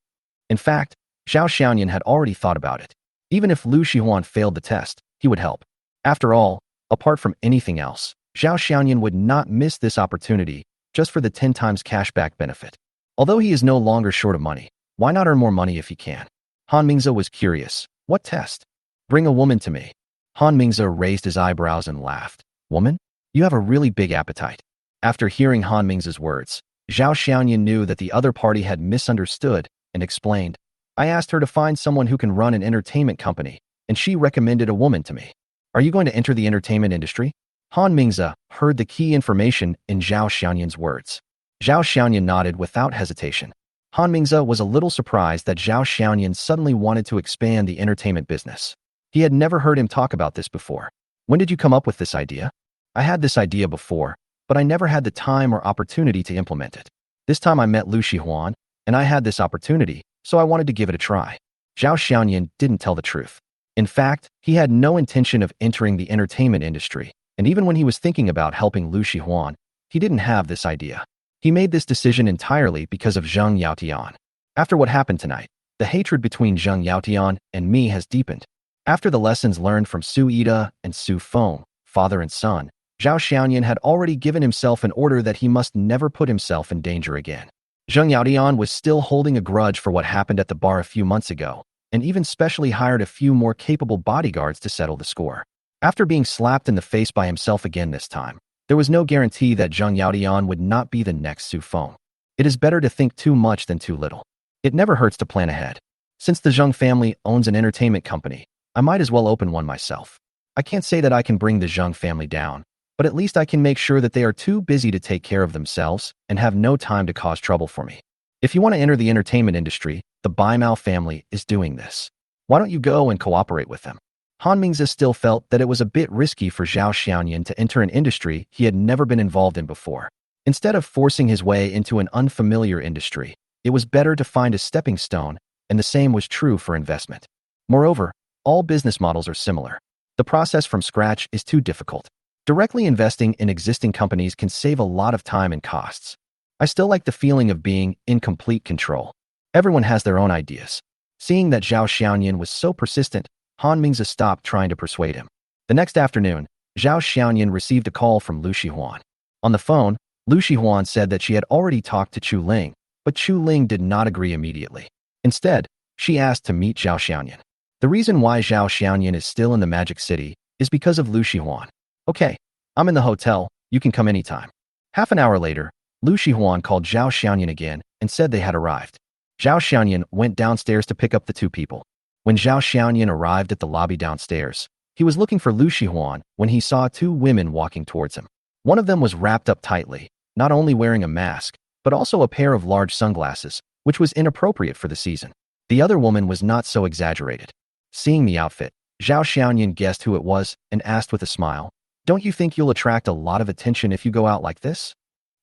In fact, Zhao Xiaoyan had already thought about it. Even if Lu Shihuan failed the test, he would help. After all, apart from anything else, Zhao Xiaoyan would not miss this opportunity just for the 10 times cashback benefit. Although he is no longer short of money, why not earn more money if he can? Han Mingzi was curious. What test? Bring a woman to me. Han Mingzi raised his eyebrows and laughed. Woman? You have a really big appetite. After hearing Han Mingzi's words, Zhao Xiaoyan knew that the other party had misunderstood and explained. I asked her to find someone who can run an entertainment company, and she recommended a woman to me. Are you going to enter the entertainment industry? Han Mingzi heard the key information in Zhao Xiaoyan's words. Zhao Xiaoyan nodded without hesitation. Han Mingzi was a little surprised that Zhao Xiaoyan suddenly wanted to expand the entertainment business. He had never heard him talk about this before. When did you come up with this idea? I had this idea before, but I never had the time or opportunity to implement it. This time I met Lu Shihuan, and I had this opportunity, so I wanted to give it a try. Zhao Xiaoyan didn't tell the truth. In fact, he had no intention of entering the entertainment industry, and even when he was thinking about helping Lu Shihuan, he didn't have this idea. He made this decision entirely because of Zheng Yaotian. After what happened tonight, the hatred between Zheng Yaotian and me has deepened. After the lessons learned from Su Ida and Su Feng, father and son, Zhao Xiaoyan had already given himself an order that he must never put himself in danger again. Zheng Yaotian was still holding a grudge for what happened at the bar a few months ago, and even specially hired a few more capable bodyguards to settle the score. After being slapped in the face by himself again this time, there was no guarantee that Zheng Yaotian would not be the next Su Feng. It is better to think too much than too little. It never hurts to plan ahead. Since the Zheng family owns an entertainment company, I might as well open one myself. I can't say that I can bring the Zheng family down, but at least I can make sure that they are too busy to take care of themselves and have no time to cause trouble for me. If you want to enter the entertainment industry, the Bai Mao family is doing this. Why don't you go and cooperate with them? Han Mingzi still felt that it was a bit risky for Zhao Xiaoyan to enter an industry he had never been involved in before. Instead of forcing his way into an unfamiliar industry, it was better to find a stepping stone, and the same was true for investment. Moreover, all business models are similar. The process from scratch is too difficult. Directly investing in existing companies can save a lot of time and costs. I still like the feeling of being in complete control. Everyone has their own ideas. Seeing that Zhao Xiaoyan was so persistent, Han Mingzi stopped trying to persuade him. The next afternoon, Zhao Xiaoyan received a call from Lu Shihuan. On the phone, Lu Shihuan said that she had already talked to Chu Ling, but Chu Ling did not agree immediately. Instead, she asked to meet Zhao Xiaoyan. The reason why Zhao Xiaoyan is still in the Magic City is because of Lu Shihuan. Okay, I'm in the hotel, you can come anytime. Half an hour later, Lu Shihuan called Zhao Xiaoyan again and said they had arrived. Zhao Xiaoyan went downstairs to pick up the two people. When Zhao Xiaoyan arrived at the lobby downstairs, he was looking for Lu Shihuan when he saw two women walking towards him. One of them was wrapped up tightly, not only wearing a mask, but also a pair of large sunglasses, which was inappropriate for the season. The other woman was not so exaggerated. Seeing the outfit, Zhao Xiaoyan guessed who it was and asked with a smile, "Don't you think you'll attract a lot of attention if you go out like this?"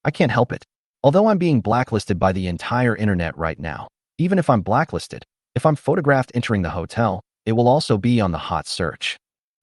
"I can't help it. Although I'm being blacklisted by the entire internet right now, even if I'm blacklisted, if I'm photographed entering the hotel, it will also be on the hot search."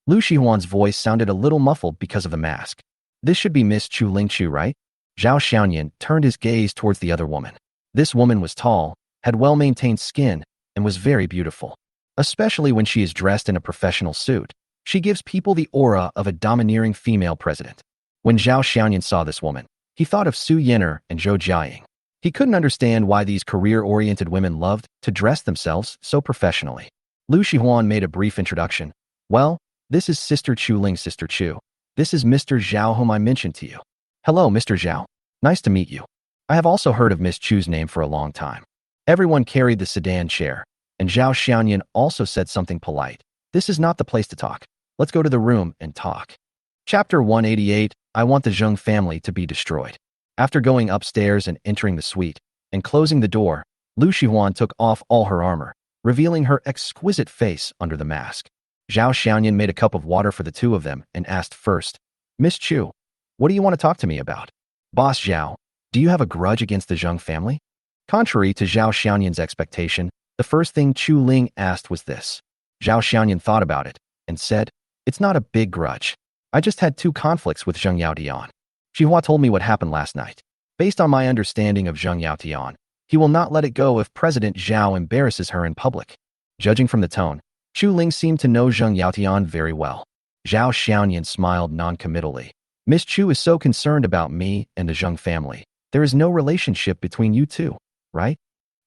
Lu Shihuan's voice sounded a little muffled because of the mask. "This should be Miss Chu Lingchu, right?" Zhao Xiaoyan turned his gaze towards the other woman. This woman was tall, had well-maintained skin, and was very beautiful. Especially when she is dressed in a professional suit, she gives people the aura of a domineering female president. When Zhao Xiaoyan saw this woman, he thought of Su Yan'er and Zhou Jiaying. He couldn't understand why these career-oriented women loved to dress themselves so professionally. Lu Shihuan made a brief introduction. "Well, this is Sister Chu Ling, Sister Chu. This is Mr. Zhao whom I mentioned to you." "Hello, Mr. Zhao. Nice to meet you. I have also heard of Miss Chu's name for a long time." Everyone carried the sedan chair, and Zhao Xiaoyan also said something polite. "This is not the place to talk. Let's go to the room and talk." Chapter 188, I want the Zheng family to be destroyed. After going upstairs and entering the suite, and closing the door, Lu Shihuan took off all her armor, revealing her exquisite face under the mask. Zhao Xiaoyan made a cup of water for the two of them and asked first, "Miss Chu, what do you want to talk to me about?" "Boss Zhao, do you have a grudge against the Zheng family?" Contrary to Zhao Xiaoyan's expectation, the first thing Chu Ling asked was this. Zhao Xiaoyan thought about it and said, "It's not a big grudge. I just had two conflicts with Zheng Yaotian. Xihua told me what happened last night. Based on my understanding of Zheng Yaotian, he will not let it go if President Zhao embarrasses her in public." Judging from the tone, Chu Ling seemed to know Zheng Yaotian very well. Zhao Xiaoyan smiled non-committally. "Miss Chu is so concerned about me and the Zheng family. There is no relationship between you two, right?"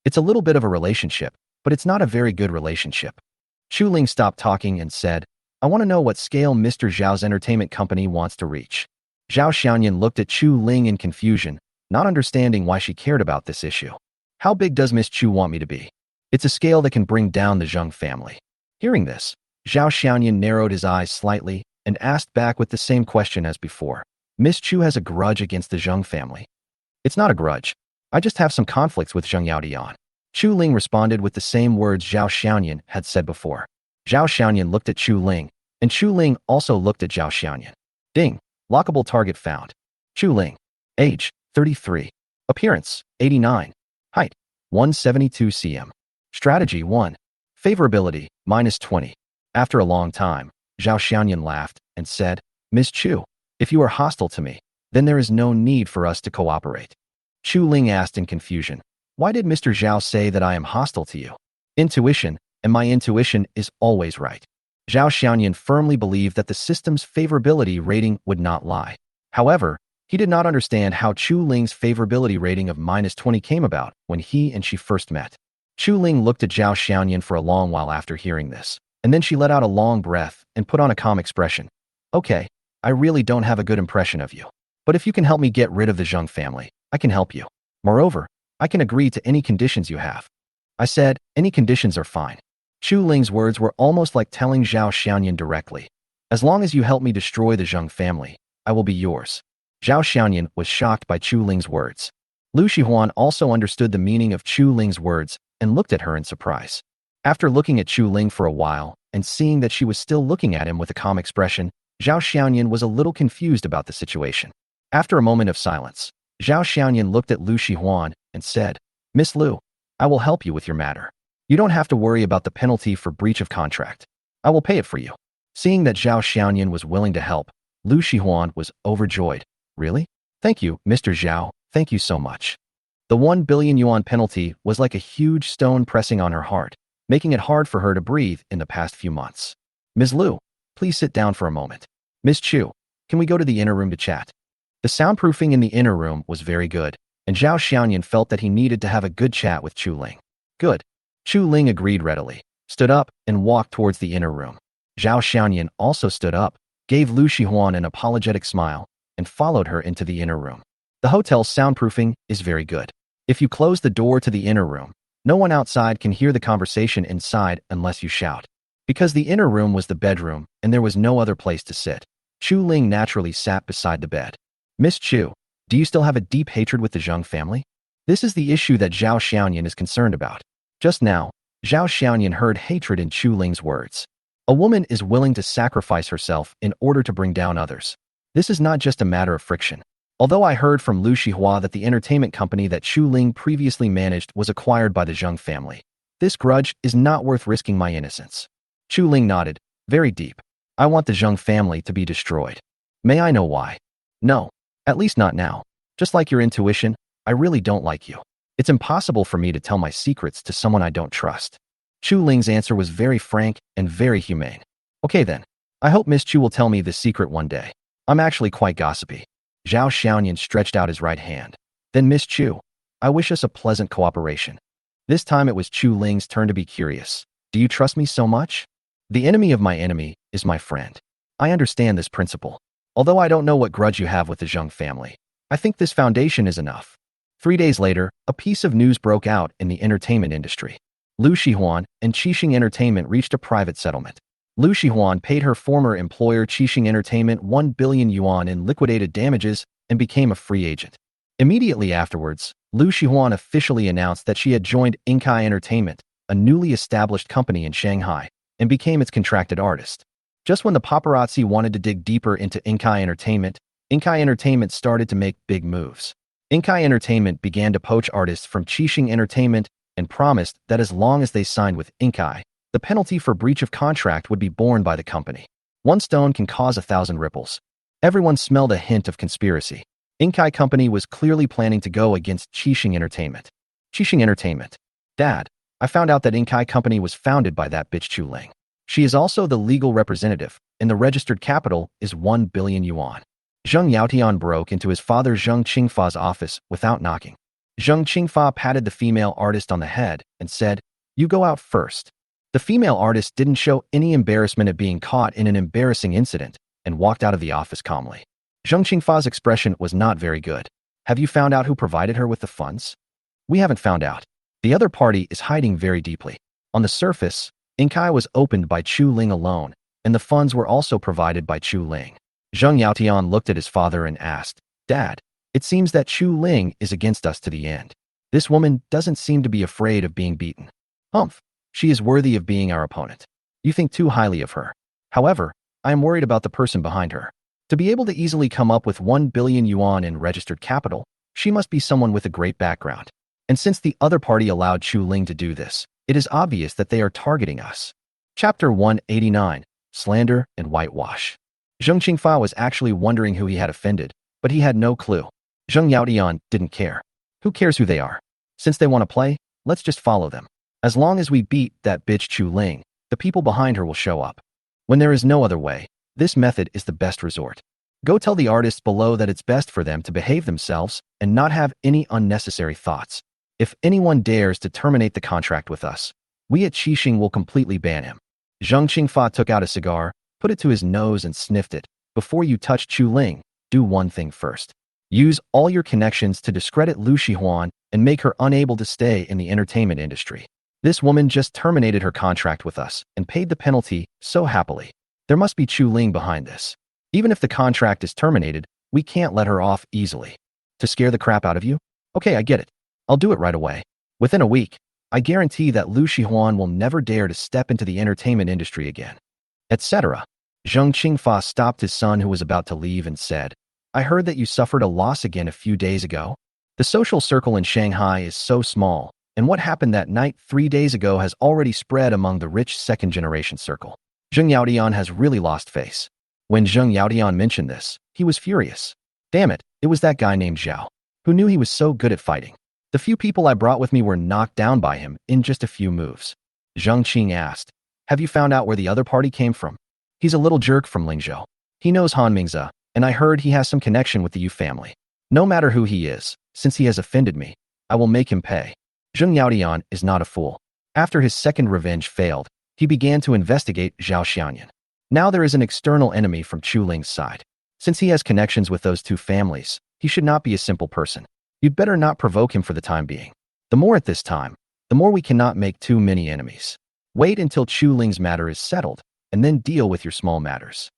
"It's a little bit of a relationship, but it's not a very good relationship." Chu Ling stopped talking and said, "I want to know what scale Mr. Zhao's entertainment company wants to reach." Zhao Xiaoyan looked at Chu Ling in confusion, not understanding why she cared about this issue. "How big does Miss Chu want me to be?" "It's a scale that can bring down the Zheng family." Hearing this, Zhao Xiaoyan narrowed his eyes slightly and asked back with the same question as before. "Miss Chu has a grudge against the Zheng family?" "It's not a grudge. I just have some conflicts with Zheng Yaotian." Chu Ling responded with the same words Zhao Xiaoyan had said before. Zhao Xiaoyan looked at Chu Ling, and Chu Ling also looked at Zhao Xiaoyan. Ding! Lockable target found. Chu Ling. Age, 33. Appearance, 89. Height, 172 cm. Strategy 1. Favorability, -20. After a long time, Zhao Xiaoyan laughed and said, "Miss Chu, if you are hostile to me, then there is no need for us to cooperate." Chu Ling asked in confusion, "Why did Mr. Zhao say that I am hostile to you?" "Intuition, and my intuition is always right." Zhao Xiaoyan firmly believed that the system's favorability rating would not lie. However, he did not understand how Chu Ling's favorability rating of -20 came about when he and she first met. Chu Ling looked at Zhao Xiaoyan for a long while after hearing this, and then she let out a long breath and put on a calm expression. "Okay, I really don't have a good impression of you. But if you can help me get rid of the Zheng family, I can help you. Moreover, I can agree to any conditions you have." I said, "Any conditions are fine." Chu Ling's words were almost like telling Zhao Xiaoyan directly, "As long as you help me destroy the Zheng family, I will be yours." Zhao Xiaoyan was shocked by Chu Ling's words. Lu Shihuan also understood the meaning of Chu Ling's words and looked at her in surprise. After looking at Chu Ling for a while and seeing that she was still looking at him with a calm expression, Zhao Xiaoyan was a little confused about the situation. After a moment of silence, Zhao Xiaoyan looked at Lu Shihuan and said, "Miss Lu, I will help you with your matter. You don't have to worry about the penalty for breach of contract. I will pay it for you." Seeing that Zhao Xiaoyan was willing to help, Lu Shihuan was overjoyed. "Really? Thank you, Mr. Zhao, thank you so much." The 1 billion yuan penalty was like a huge stone pressing on her heart, making it hard for her to breathe in the past few months. "Ms. Lu, please sit down for a moment." "Miss Chu, can we go to the inner room to chat?" The soundproofing in the inner room was very good, and Zhao Xiaoyan felt that he needed to have a good chat with Chu Ling. "Good." Chu Ling agreed readily, stood up, and walked towards the inner room. Zhao Xiaoyan also stood up, gave Lu Shihuan an apologetic smile, and followed her into the inner room. The hotel's soundproofing is very good. If you close the door to the inner room, No one outside can hear the conversation inside unless you shout. Because the inner room was the bedroom and there was no other place to sit, Chu Ling naturally sat beside the bed. Miss Chu, do you still have a deep hatred with the Zheng family? This is the issue that Zhao Xiaoyan is concerned about. Just now, Zhao Xiaoyan heard hatred in Chu Ling's words. A woman is willing to sacrifice herself in order to bring down others. This is not just a matter of friction. Although I heard from Lu Shihua that the entertainment company that Chu Ling previously managed was acquired by the Zheng family, this grudge is not worth risking my innocence. Chu Ling nodded, very deep. I want the Zheng family to be destroyed. May I know why? No, at least not now. Just like your intuition, I really don't like you. It's impossible for me to tell my secrets to someone I don't trust. Chu Ling's answer was very frank and very humane. Okay then, I hope Miss Chu will tell me the secret one day. I'm actually quite gossipy. Zhao Xiaoyan stretched out his right hand. Then Miss Chu, I wish us a pleasant cooperation. This time it was Chu Ling's turn to be curious. Do you trust me so much? The enemy of my enemy is my friend. I understand this principle. Although I don't know what grudge you have with the Zheng family, I think this foundation is enough. 3 days later, a piece of news broke out in the entertainment industry. Lu Shihuan and Qixing Entertainment reached a private settlement. Lu Shihuan paid her former employer Qixing Entertainment 1 billion yuan in liquidated damages and became a free agent. Immediately afterwards, Lu Shihuan officially announced that she had joined Inkai Entertainment, a newly established company in Shanghai, and became its contracted artist. Just when the paparazzi wanted to dig deeper into Inkai Entertainment started to make big moves. Inkai Entertainment began to poach artists from Qixing Entertainment and promised that as long as they signed with Inkai, the penalty for breach of contract would be borne by the company. One stone can cause 1,000 ripples. Everyone smelled a hint of conspiracy. Inkai Company was clearly planning to go against Qixing Entertainment. Qixing Entertainment. Dad, I found out that Inkai Company was founded by that bitch Chu Ling. She is also the legal representative, and the registered capital is 1 billion yuan. Zheng Yaotian broke into his father Zheng Qingfa's office without knocking. Zheng Qingfa patted the female artist on the head and said, "You go out first." The female artist didn't show any embarrassment at being caught in an embarrassing incident and walked out of the office calmly. Zheng Qingfa's expression was not very good. Have you found out who provided her with the funds? We haven't found out. The other party is hiding very deeply. On the surface, Inkai was opened by Chu Ling alone, and the funds were also provided by Chu Ling. Zheng Yaotian looked at his father and asked, "Dad, it seems that Chu Ling is against us to the end. This woman doesn't seem to be afraid of being beaten. Humph, she is worthy of being our opponent. You think too highly of her. However, I am worried about the person behind her. To be able to easily come up with 1 billion yuan in registered capital, she must be someone with a great background. And since the other party allowed Chu Ling to do this, it is obvious that they are targeting us." Chapter 189, Slander and Whitewash. Zheng Qingfa was actually wondering who he had offended, but he had no clue. Zheng Yaotian didn't care. Who cares who they are? Since they want to play, let's just follow them. As long as we beat that bitch Chu Ling, the people behind her will show up. When there is no other way, this method is the best resort. Go tell the artists below that it's best for them to behave themselves and not have any unnecessary thoughts. If anyone dares to terminate the contract with us, we at Qixing will completely ban him. Zheng Qingfa took out a cigar, put it to his nose and sniffed it. Before you touch Chu Ling, do one thing first. Use all your connections to discredit Lu Shihuan and make her unable to stay in the entertainment industry. This woman just terminated her contract with us and paid the penalty so happily. There must be Chu Ling behind this. Even if the contract is terminated, we can't let her off easily. To scare the crap out of you? Okay, I get it. I'll do it right away. Within a week, I guarantee that Lu Shihuan will never dare to step into the entertainment industry again. Etc. Zheng Qingfa stopped his son who was about to leave and said, "I heard that you suffered a loss again a few days ago. The social circle in Shanghai is so small, and what happened that night 3 days ago has already spread among the rich second-generation circle." Zheng Yaotian has really lost face. When Zheng Yaotian mentioned this, he was furious. Damn it, it was that guy named Zhao. Who knew he was so good at fighting? The few people I brought with me were knocked down by him in just a few moves. Zheng Qing asked, "Have you found out where the other party came from?" "He's a little jerk from Lingzhou. He knows Han Mingze, and I heard he has some connection with the Yu family. No matter who he is, since he has offended me, I will make him pay." Zheng Yaotian is not a fool. After his second revenge failed, he began to investigate Zhao Xiaoyan. Now there is an external enemy from Chu Ling's side. Since he has connections with those two families, he should not be a simple person. You'd better not provoke him for the time being. The more at this time, The more we cannot make too many enemies. Wait until Chu Ling's matter is settled, and then deal with your small matters.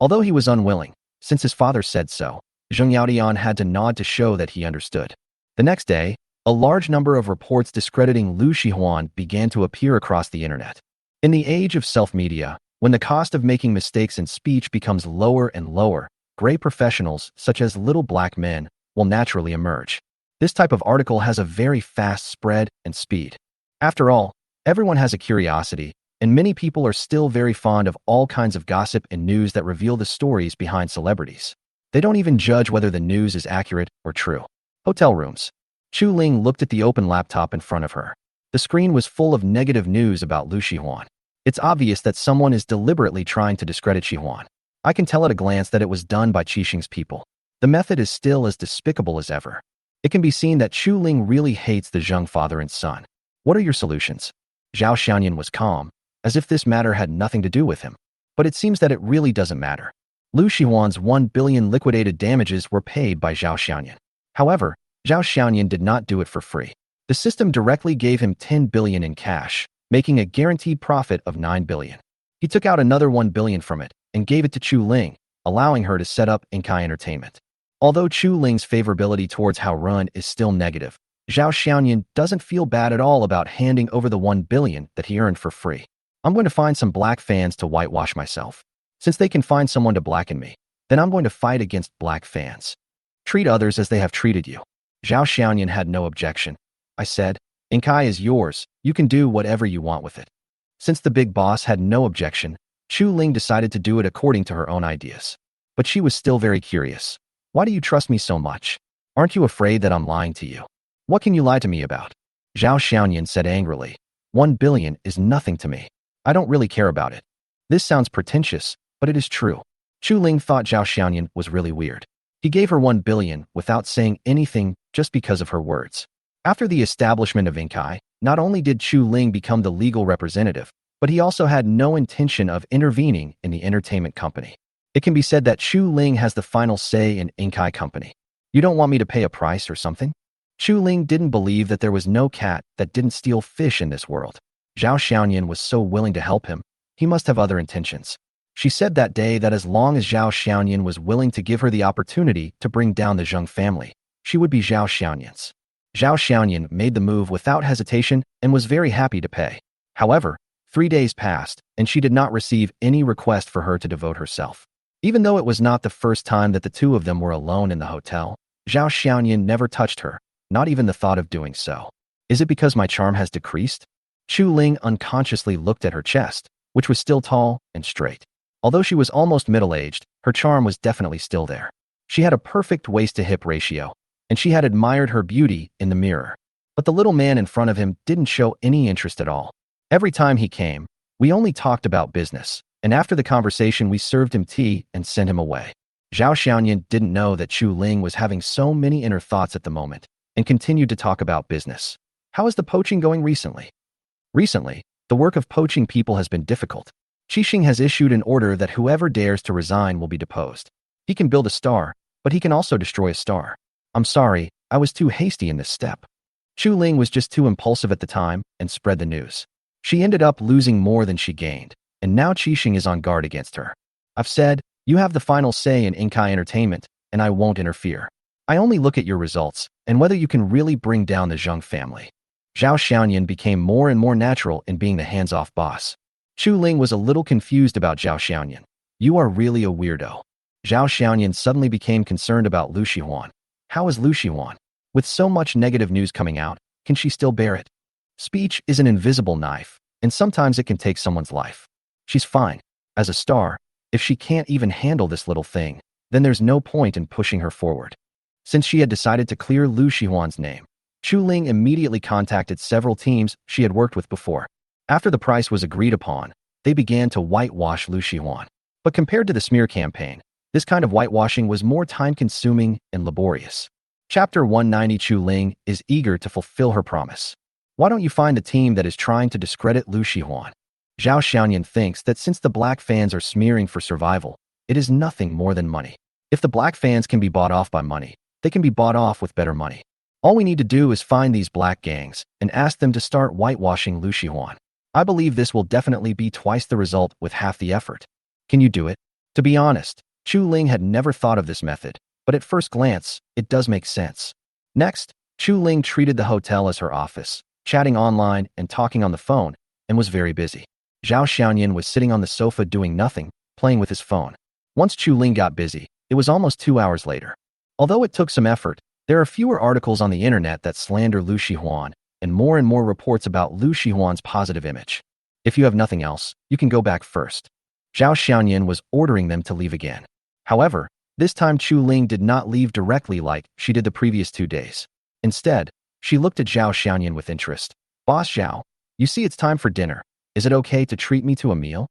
Although he was unwilling, since his father said so, Chen Yijuan had to nod to show that he understood. The next day, a large number of reports discrediting Liu Shihuan began to appear across the internet. In the age of self-media, when the cost of making mistakes in speech becomes lower and lower, gray professionals, such as little black men, will naturally emerge. This type of article has a very fast spread and speed. After all, everyone has a curiosity, and many people are still very fond of all kinds of gossip and news that reveal the stories behind celebrities. They don't even judge whether the news is accurate or true. Hotel rooms. Chu Ling looked at the open laptop in front of her. The screen was full of negative news about Liu Shihuan. It's obvious that someone is deliberately trying to discredit Shihuan. I can tell at a glance that it was done by Qixing's people. The method is still as despicable as ever. It can be seen that Chu Ling really hates the Zheng father and son. What are your solutions? Zhao Xiaoyan was calm, as if this matter had nothing to do with him. But it seems that it really doesn't matter. Liu Shihuan's 1 billion liquidated damages were paid by Zhao Xiaoyan. However, Zhao Xiaoyan did not do it for free. The system directly gave him 10 billion in cash, making a guaranteed profit of 9 billion. He took out another 1 billion from it and gave it to Chu Ling, allowing her to set up Inkai Entertainment. Although Chu Ling's favorability towards Hao Run is still negative, Zhao Xiaoyan doesn't feel bad at all about handing over the 1 billion that he earned for free. I'm going to find some black fans to whitewash myself. Since they can find someone to blacken me, then I'm going to fight against black fans. Treat others as they have treated you. Zhao Xiaoyan had no objection. I said, Inkai is yours, you can do whatever you want with it. Since the big boss had no objection, Chu Ling decided to do it according to her own ideas. But she was still very curious. Why do you trust me so much? Aren't you afraid that I'm lying to you? What can you lie to me about? Zhao Xiaoyan said angrily. 1 billion is nothing to me. I don't really care about it. This sounds pretentious, but it is true. Chu Ling thought Zhao Xiaoyan was really weird. He gave her 1 billion without saying anything just because of her words. After the establishment of Inkai, not only did Chu Ling become the legal representative, but he also had no intention of intervening in the entertainment company. It can be said that Chu Ling has the final say in Inkai company. You don't want me to pay a price or something? Chu Ling didn't believe that there was no cat that didn't steal fish in this world. Zhao Xiaoyan was so willing to help him, he must have other intentions. She said that day that as long as Zhao Xiaoyan was willing to give her the opportunity to bring down the Zheng family, she would be Zhao Xiaoyan's. Zhao Xiaoyan made the move without hesitation and was very happy to pay. However, 3 days passed, and she did not receive any request for her to devote herself. Even though it was not the first time that the two of them were alone in the hotel, Zhao Xiaoyan never touched her, not even the thought of doing so. Is it because my charm has decreased? Chu Ling unconsciously looked at her chest, which was still tall and straight. Although she was almost middle-aged, her charm was definitely still there. She had a perfect waist-to-hip ratio, and she had admired her beauty in the mirror. But the little man in front of him didn't show any interest at all. Every time he came, we only talked about business, and after the conversation we served him tea and sent him away. Zhao Xiaoyan didn't know that Chu Ling was having so many inner thoughts at the moment, and continued to talk about business. How is the poaching going recently? Recently, the work of poaching people has been difficult. Qixing has issued an order that whoever dares to resign will be deposed. He can build a star, but he can also destroy a star. I'm sorry, I was too hasty in this step. Chu Ling was just too impulsive at the time and spread the news. She ended up losing more than she gained, and now Qixing is on guard against her. I've said, you have the final say in Inkai Entertainment, and I won't interfere. I only look at your results and whether you can really bring down the Zheng family. Zhao Xiaoyan became more and more natural in being the hands-off boss. Chu Ling was a little confused about Zhao Xiaoyan. You are really a weirdo. Zhao Xiaoyan suddenly became concerned about Liu Shihuan. How is Liu Shihuan? With so much negative news coming out, can she still bear it? Speech is an invisible knife, and sometimes it can take someone's life. She's fine. As a star, if she can't even handle this little thing, then there's no point in pushing her forward. Since she had decided to clear Liu Shihuan's name, Chu Ling immediately contacted several teams she had worked with before. After the price was agreed upon, they began to whitewash Liu Shihuan. But compared to the smear campaign, this kind of whitewashing was more time-consuming and laborious. Chapter 190. Chu Ling is eager to fulfill her promise. Why don't you find a team that is trying to discredit Liu Shihuan? Zhao Xiaoyan thinks that since the black fans are smearing for survival, it is nothing more than money. If the black fans can be bought off by money, they can be bought off with better money. All we need to do is find these black gangs and ask them to start whitewashing Lu Shihuan. I believe this will definitely be twice the result with half the effort. Can you do it? To be honest, Chu Ling had never thought of this method, but at first glance, it does make sense. Next, Chu Ling treated the hotel as her office, chatting online and talking on the phone, and was very busy. Zhao Xiaoyan was sitting on the sofa doing nothing, playing with his phone. Once Chu Ling got busy, it was almost 2 hours later. Although it took some effort, there are fewer articles on the internet that slander Lu Shihuan, and more reports about Lu Shihuan's positive image. If you have nothing else, you can go back first. Zhao Xiaoyan was ordering them to leave again. However, this time Chu Ling did not leave directly like she did the previous 2 days. Instead, she looked at Zhao Xiaoyan with interest. Boss Zhao, you see it's time for dinner. Is it okay to treat me to a meal?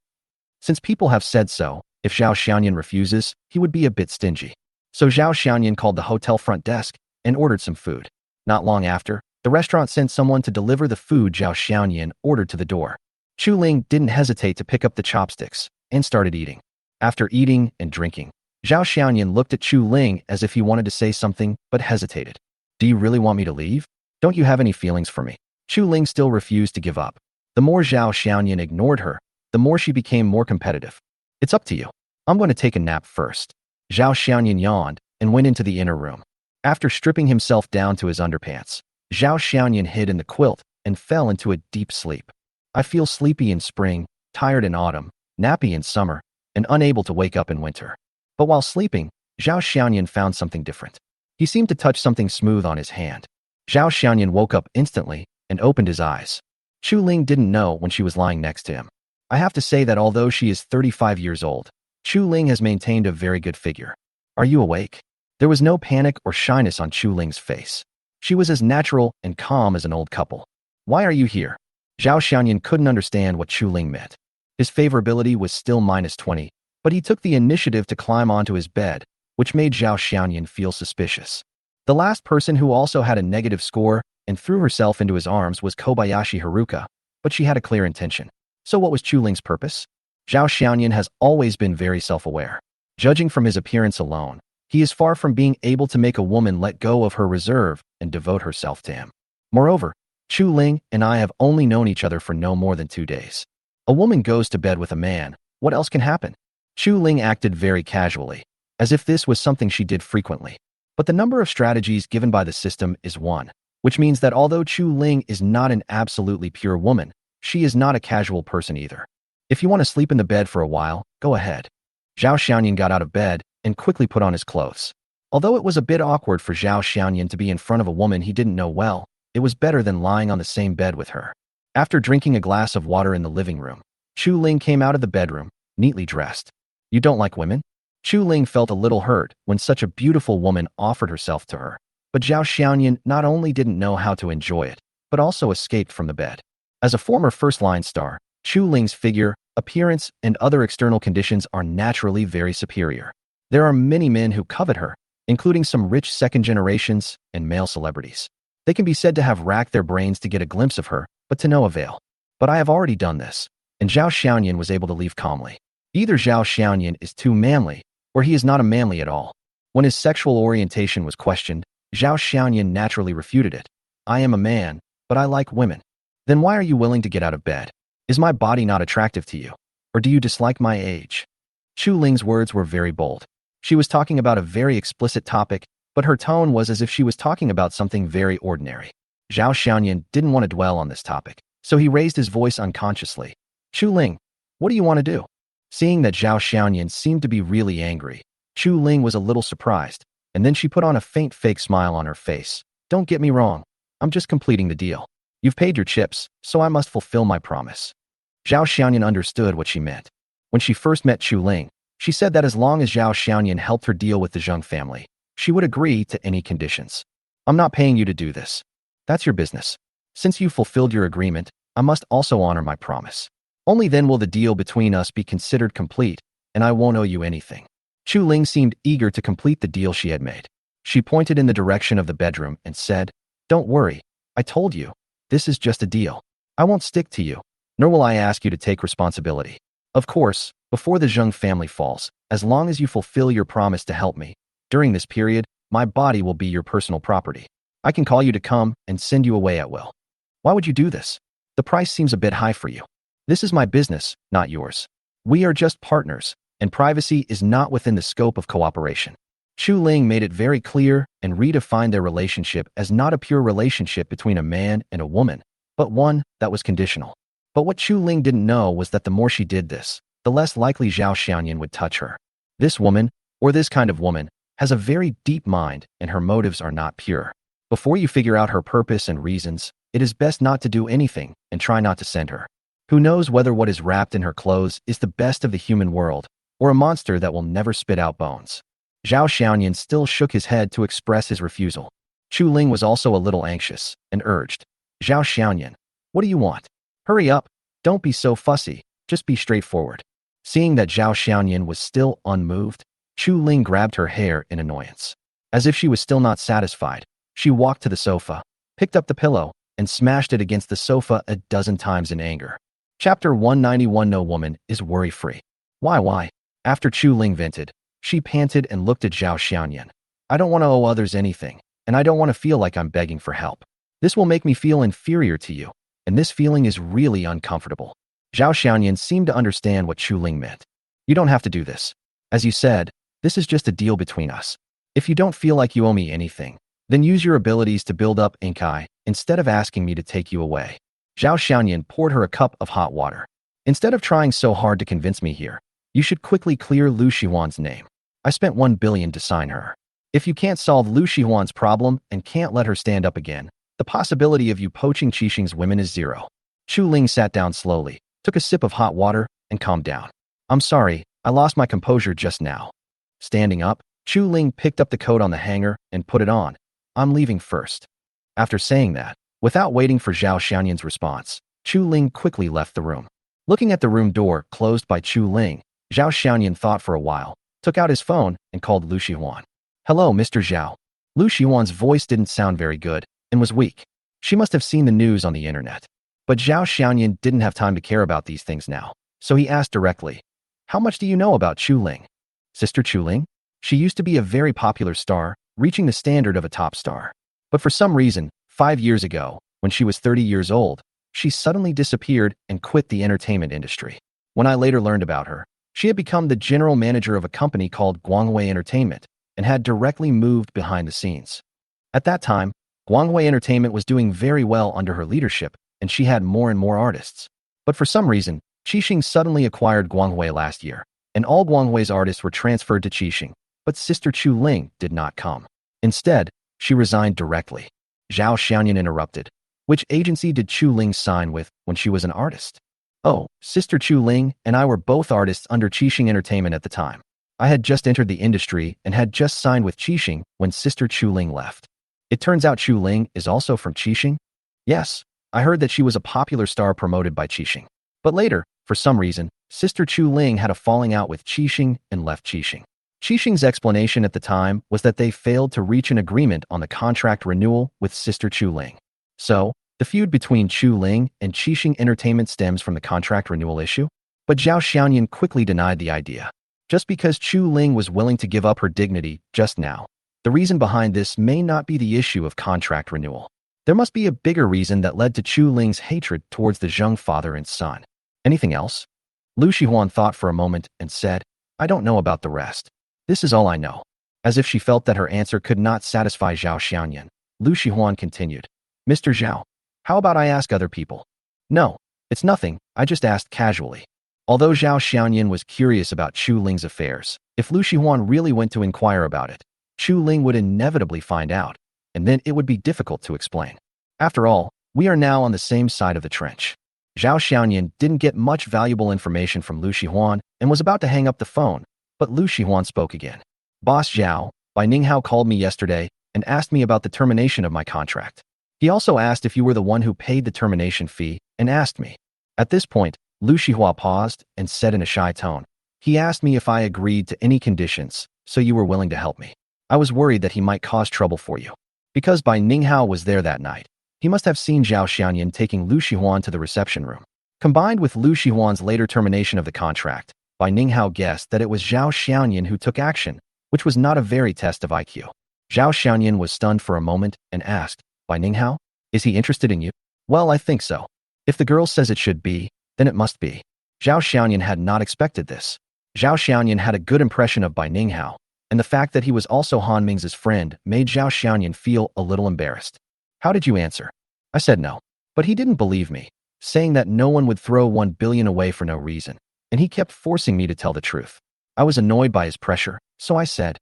Since people have said so, if Zhao Xiaoyan refuses, he would be a bit stingy. So Zhao Xiaoyan called the hotel front desk and ordered some food. Not long after, the restaurant sent someone to deliver the food Zhao Xiaoyan ordered to the door. Chu Ling didn't hesitate to pick up the chopsticks and started eating. After eating and drinking, Zhao Xiaoyan looked at Chu Ling as if he wanted to say something but hesitated. Do you really want me to leave? Don't you have any feelings for me? Chu Ling still refused to give up. The more Zhao Xiaoyan ignored her, the more she became more competitive. It's up to you. I'm going to take a nap first. Zhao Xiaoyan yawned and went into the inner room. After stripping himself down to his underpants, Zhao Xiaoyan hid in the quilt and fell into a deep sleep. I feel sleepy in spring, tired in autumn, nappy in summer, and unable to wake up in winter. But while sleeping, Zhao Xiaoyan found something different. He seemed to touch something smooth on his hand. Zhao Xiaoyan woke up instantly and opened his eyes. Chu Ling didn't know when she was lying next to him. I have to say that although she is 35 years old, Chu Ling has maintained a very good figure. Are you awake? There was no panic or shyness on Chu Ling's face. She was as natural and calm as an old couple. Why are you here? Zhao Xiaoyan couldn't understand what Chu Ling meant. His favorability was still -20, but he took the initiative to climb onto his bed, which made Zhao Xiaoyan feel suspicious. The last person who also had a negative score and threw herself into his arms was Kobayashi Haruka, but she had a clear intention. So what was Chu Ling's purpose? Zhao Xiaoyan has always been very self-aware. Judging from his appearance alone, he is far from being able to make a woman let go of her reserve and devote herself to him. Moreover, Chu Ling and I have only known each other for no more than 2 days. A woman goes to bed with a man. What else can happen? Chu Ling acted very casually, as if this was something she did frequently. But the number of strategies given by the system is 1, which means that although Chu Ling is not an absolutely pure woman, she is not a casual person either. If you want to sleep in the bed for a while, go ahead. Zhao Xiaoyan got out of bed and quickly put on his clothes. Although it was a bit awkward for Zhao Xiaoyan to be in front of a woman he didn't know well, it was better than lying on the same bed with her. After drinking a glass of water in the living room, Chu Ling came out of the bedroom, neatly dressed. You don't like women? Chu Ling felt a little hurt when such a beautiful woman offered herself to her. But Zhao Xiaoyan not only didn't know how to enjoy it, but also escaped from the bed. As a former first-line star, Chu Ling's figure, appearance, and other external conditions are naturally very superior. There are many men who covet her, including some rich second generations and male celebrities. They can be said to have racked their brains to get a glimpse of her, but to no avail. But I have already done this, and Zhao Xiaoyan was able to leave calmly. Either Zhao Xiaoyan is too manly, or he is not a manly at all. When his sexual orientation was questioned, Zhao Xiaoyan naturally refuted it. I am a man, but I like women. Then why are you willing to get out of bed? Is my body not attractive to you? Or do you dislike my age? Chu Ling's words were very bold. She was talking about a very explicit topic, but her tone was as if she was talking about something very ordinary. Zhao Xiaoyan didn't want to dwell on this topic, so he raised his voice unconsciously. Chu Ling, what do you want to do? Seeing that Zhao Xiaoyan seemed to be really angry, Chu Ling was a little surprised, and then she put on a faint fake smile on her face. Don't get me wrong, I'm just completing the deal. You've paid your chips, so I must fulfill my promise. Zhao Xiaoyan understood what she meant. When she first met Chu Ling, she said that as long as Zhao Xiaoyan helped her deal with the Zheng family, she would agree to any conditions. I'm not paying you to do this. That's your business. Since you fulfilled your agreement, I must also honor my promise. Only then will the deal between us be considered complete, and I won't owe you anything. Chu Ling seemed eager to complete the deal she had made. She pointed in the direction of the bedroom and said, Don't worry, I told you. This is just a deal. I won't stick to you, nor will I ask you to take responsibility. Of course, before the Zheng family falls, as long as you fulfill your promise to help me, during this period, my body will be your personal property. I can call you to come and send you away at will. Why would you do this? The price seems a bit high for you. This is my business, not yours. We are just partners, and privacy is not within the scope of cooperation. Chu Ling made it very clear and redefined their relationship as not a pure relationship between a man and a woman, but one that was conditional. But what Chu Ling didn't know was that the more she did this, the less likely Zhao Xiaoyan would touch her. This woman, or this kind of woman, has a very deep mind and her motives are not pure. Before you figure out her purpose and reasons, it is best not to do anything and try not to send her. Who knows whether what is wrapped in her clothes is the best of the human world, or a monster that will never spit out bones. Zhao Xiaoyan still shook his head to express his refusal. Chu Ling was also a little anxious and urged, Zhao Xiaoyan, what do you want? Hurry up, don't be so fussy, just be straightforward. Seeing that Zhao Xiaoyan was still unmoved, Chu Ling grabbed her hair in annoyance. As if she was still not satisfied, she walked to the sofa, picked up the pillow, and smashed it against the sofa a dozen times in anger. Chapter 191. No woman is worry-free. Why? After Chu Ling vented, she panted and looked at Zhao Xiaoyan. I don't want to owe others anything, and I don't want to feel like I'm begging for help. This will make me feel inferior to you, and this feeling is really uncomfortable. Zhao Xiaoyan seemed to understand what Chu Ling meant. You don't have to do this. As you said, this is just a deal between us. If you don't feel like you owe me anything, then use your abilities to build up Inkai instead of asking me to take you away. Zhao Xiaoyan poured her a cup of hot water. Instead of trying so hard to convince me here, you should quickly clear Lu Shihuan's name. I spent 1 billion to sign her. If you can't solve Lu Shihuan's problem and can't let her stand up again, the possibility of you poaching Qixing's women is 0. Chu Ling sat down slowly, took a sip of hot water, and calmed down. I'm sorry, I lost my composure just now. Standing up, Chu Ling picked up the coat on the hanger and put it on. I'm leaving first. After saying that, without waiting for Zhao Xiaoyan's response, Chu Ling quickly left the room. Looking at the room door closed by Chu Ling, Zhao Xiaoyan thought for a while, took out his phone, and called Lu Shihuan. Hello, Mr. Zhao. Lu Shihuan's voice didn't sound very good and was weak. She must have seen the news on the internet. But Zhao Xiaoyan didn't have time to care about these things now, so he asked directly, how much do you know about Chu Ling? Sister Chu Ling? She used to be a very popular star, reaching the standard of a top star. But for some reason, 5 years ago, when she was 30 years old, she suddenly disappeared and quit the entertainment industry. When I later learned about her, she had become the general manager of a company called Guangwei Entertainment and had directly moved behind the scenes. At that time, Guangwei Entertainment was doing very well under her leadership, and she had more and more artists. But for some reason, Qixing suddenly acquired Guangwei last year, and all Guangwei's artists were transferred to Qixing, but Sister Chu Ling did not come. Instead, she resigned directly. Zhao Xiaoyan interrupted. Which agency did Chu Ling sign with when she was an artist? Oh, Sister Chu Ling and I were both artists under Qixing Entertainment at the time. I had just entered the industry and had just signed with Qixing when Sister Chu Ling left. It turns out Chu Ling is also from Qixing? Yes, I heard that she was a popular star promoted by Qixing. But later, for some reason, Sister Chu Ling had a falling out with Qixing and left Qixing. Qixing's explanation at the time was that they failed to reach an agreement on the contract renewal with Sister Chu Ling. So, the feud between Chu Ling and Qixing Entertainment stems from the contract renewal issue? But Zhao Xiaoyan quickly denied the idea. Just because Chu Ling was willing to give up her dignity just now, the reason behind this may not be the issue of contract renewal. There must be a bigger reason that led to Chu Ling's hatred towards the Zheng father and son. Anything else? Lu Shihuan thought for a moment and said, I don't know about the rest. This is all I know. As if she felt that her answer could not satisfy Zhao Xiaoyan, Lu Shihuan continued, Mr. Zhao, how about I ask other people? No, it's nothing, I just asked casually. Although Zhao Xiaoyan was curious about Chu Ling's affairs, if Lu Shihuan really went to inquire about it, Chu Ling would inevitably find out, and then it would be difficult to explain. After all, we are now on the same side of the trench. Zhao Xiaoyan didn't get much valuable information from Lu Shihuan and was about to hang up the phone, but Lu Shihuan spoke again. Boss Zhao, Bai Ninghao called me yesterday and asked me about the termination of my contract. He also asked if you were the one who paid the termination fee and asked me. At this point, Lu Shihua paused and said in a shy tone, he asked me if I agreed to any conditions, so you were willing to help me. I was worried that he might cause trouble for you. Because Bai Ninghao was there that night, he must have seen Zhao Xiaoyan taking Lu Shihuan to the reception room. Combined with Lu Shihuan's later termination of the contract, Bai Ninghao guessed that it was Zhao Xiaoyan who took action, which was not a very test of IQ. Zhao Xiaoyan was stunned for a moment and asked, by Ninghao? Is he interested in you? Well, I think so. If the girl says it should be, then it must be. Zhao Xiaoyan had not expected this. Zhao Xiaoyan had a good impression of Bai Ninghao, and the fact that he was also Han Ming's friend made Zhao Xiaoyan feel a little embarrassed. How did you answer? I said no. But he didn't believe me, saying that no one would throw 1 billion away for no reason, and he kept forcing me to tell the truth. I was annoyed by his pressure, so I said.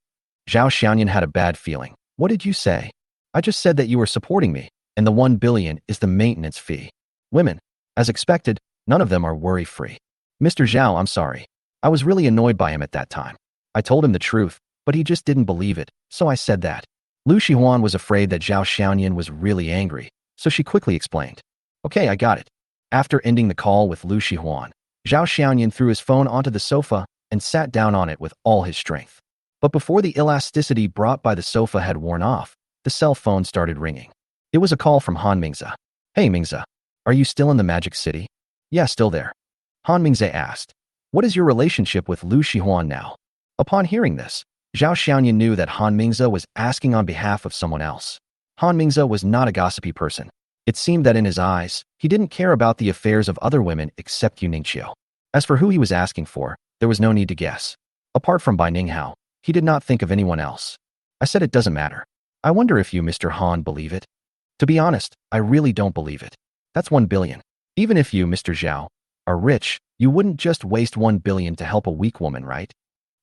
Zhao Xiaoyan had a bad feeling. What did you say? I just said that you were supporting me, and the 1 billion is the maintenance fee. Women, as expected, none of them are worry-free. Mr. Zhao, I'm sorry. I was really annoyed by him at that time. I told him the truth, but he just didn't believe it, so I said that. Lu Shihuan was afraid that Zhao Xiaoyan was really angry, so she quickly explained. Okay, I got it. After ending the call with Lu Shihuan, Zhao Xiaoyan threw his phone onto the sofa and sat down on it with all his strength. But before the elasticity brought by the sofa had worn off, the cell phone started ringing. It was a call from Han Mingze. Hey Mingze, are you still in the Magic City? Yeah, still there. Han Mingze asked. What is your relationship with Lu Shihuan now? Upon hearing this, Zhao Xiaoyan knew that Han Mingze was asking on behalf of someone else. Han Mingze was not a gossipy person. It seemed that in his eyes, he didn't care about the affairs of other women except Yu Ningqiu. As for who he was asking for, there was no need to guess. Apart from Bai Ninghao, he did not think of anyone else. I said it doesn't matter. I wonder if you, Mr. Han, believe it. To be honest, I really don't believe it. That's 1 billion. Even if you, Mr. Zhao, are rich, you wouldn't just waste 1 billion to help a weak woman, right?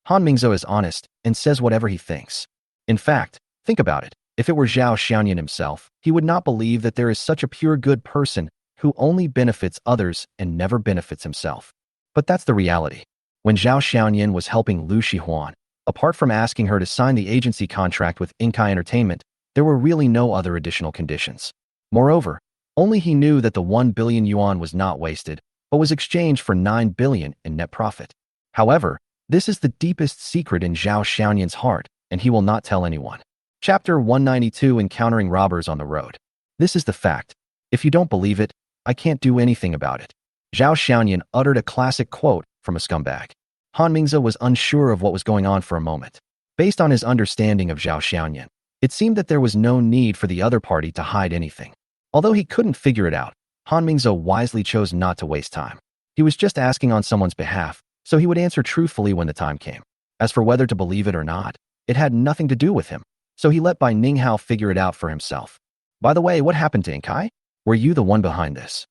Han Mingze is honest and says whatever he thinks. In fact, think about it. If it were Zhao Xiaoyan himself, he would not believe that there is such a pure good person who only benefits others and never benefits himself. But that's the reality. When Zhao Xiaoyan was helping Lu Shihuan, apart from asking her to sign the agency contract with Inkai Entertainment, there were really no other additional conditions. Moreover, only he knew that the 1 billion yuan was not wasted, but was exchanged for 9 billion in net profit. However, this is the deepest secret in Zhao Xiaoyan's heart, and he will not tell anyone. Chapter 192, Encountering Robbers on the Road. This is the fact. If you don't believe it, I can't do anything about it. Zhao Xiaoyan uttered a classic quote from a scumbag. Han Mingze was unsure of what was going on for a moment. Based on his understanding of Zhao Xiaoyan, it seemed that there was no need for the other party to hide anything. Although he couldn't figure it out, Han Mingze wisely chose not to waste time. He was just asking on someone's behalf, so he would answer truthfully when the time came. As for whether to believe it or not, it had nothing to do with him, so he let Bai Ninghao figure it out for himself. By the way, what happened to Inkai? Were you the one behind this?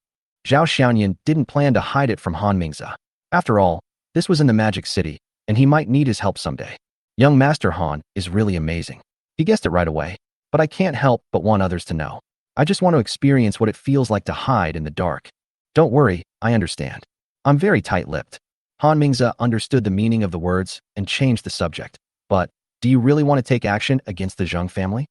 Zhao Xiaoyan didn't plan to hide it from Han Mingze. After all, this was in the Magic City, and he might need his help someday. Young Master Han is really amazing. He guessed it right away, but I can't help but want others to know. I just want to experience what it feels like to hide in the dark. Don't worry, I understand. I'm very tight-lipped. Han Mingze understood the meaning of the words and changed the subject. But, do you really want to take action against the Zheng family?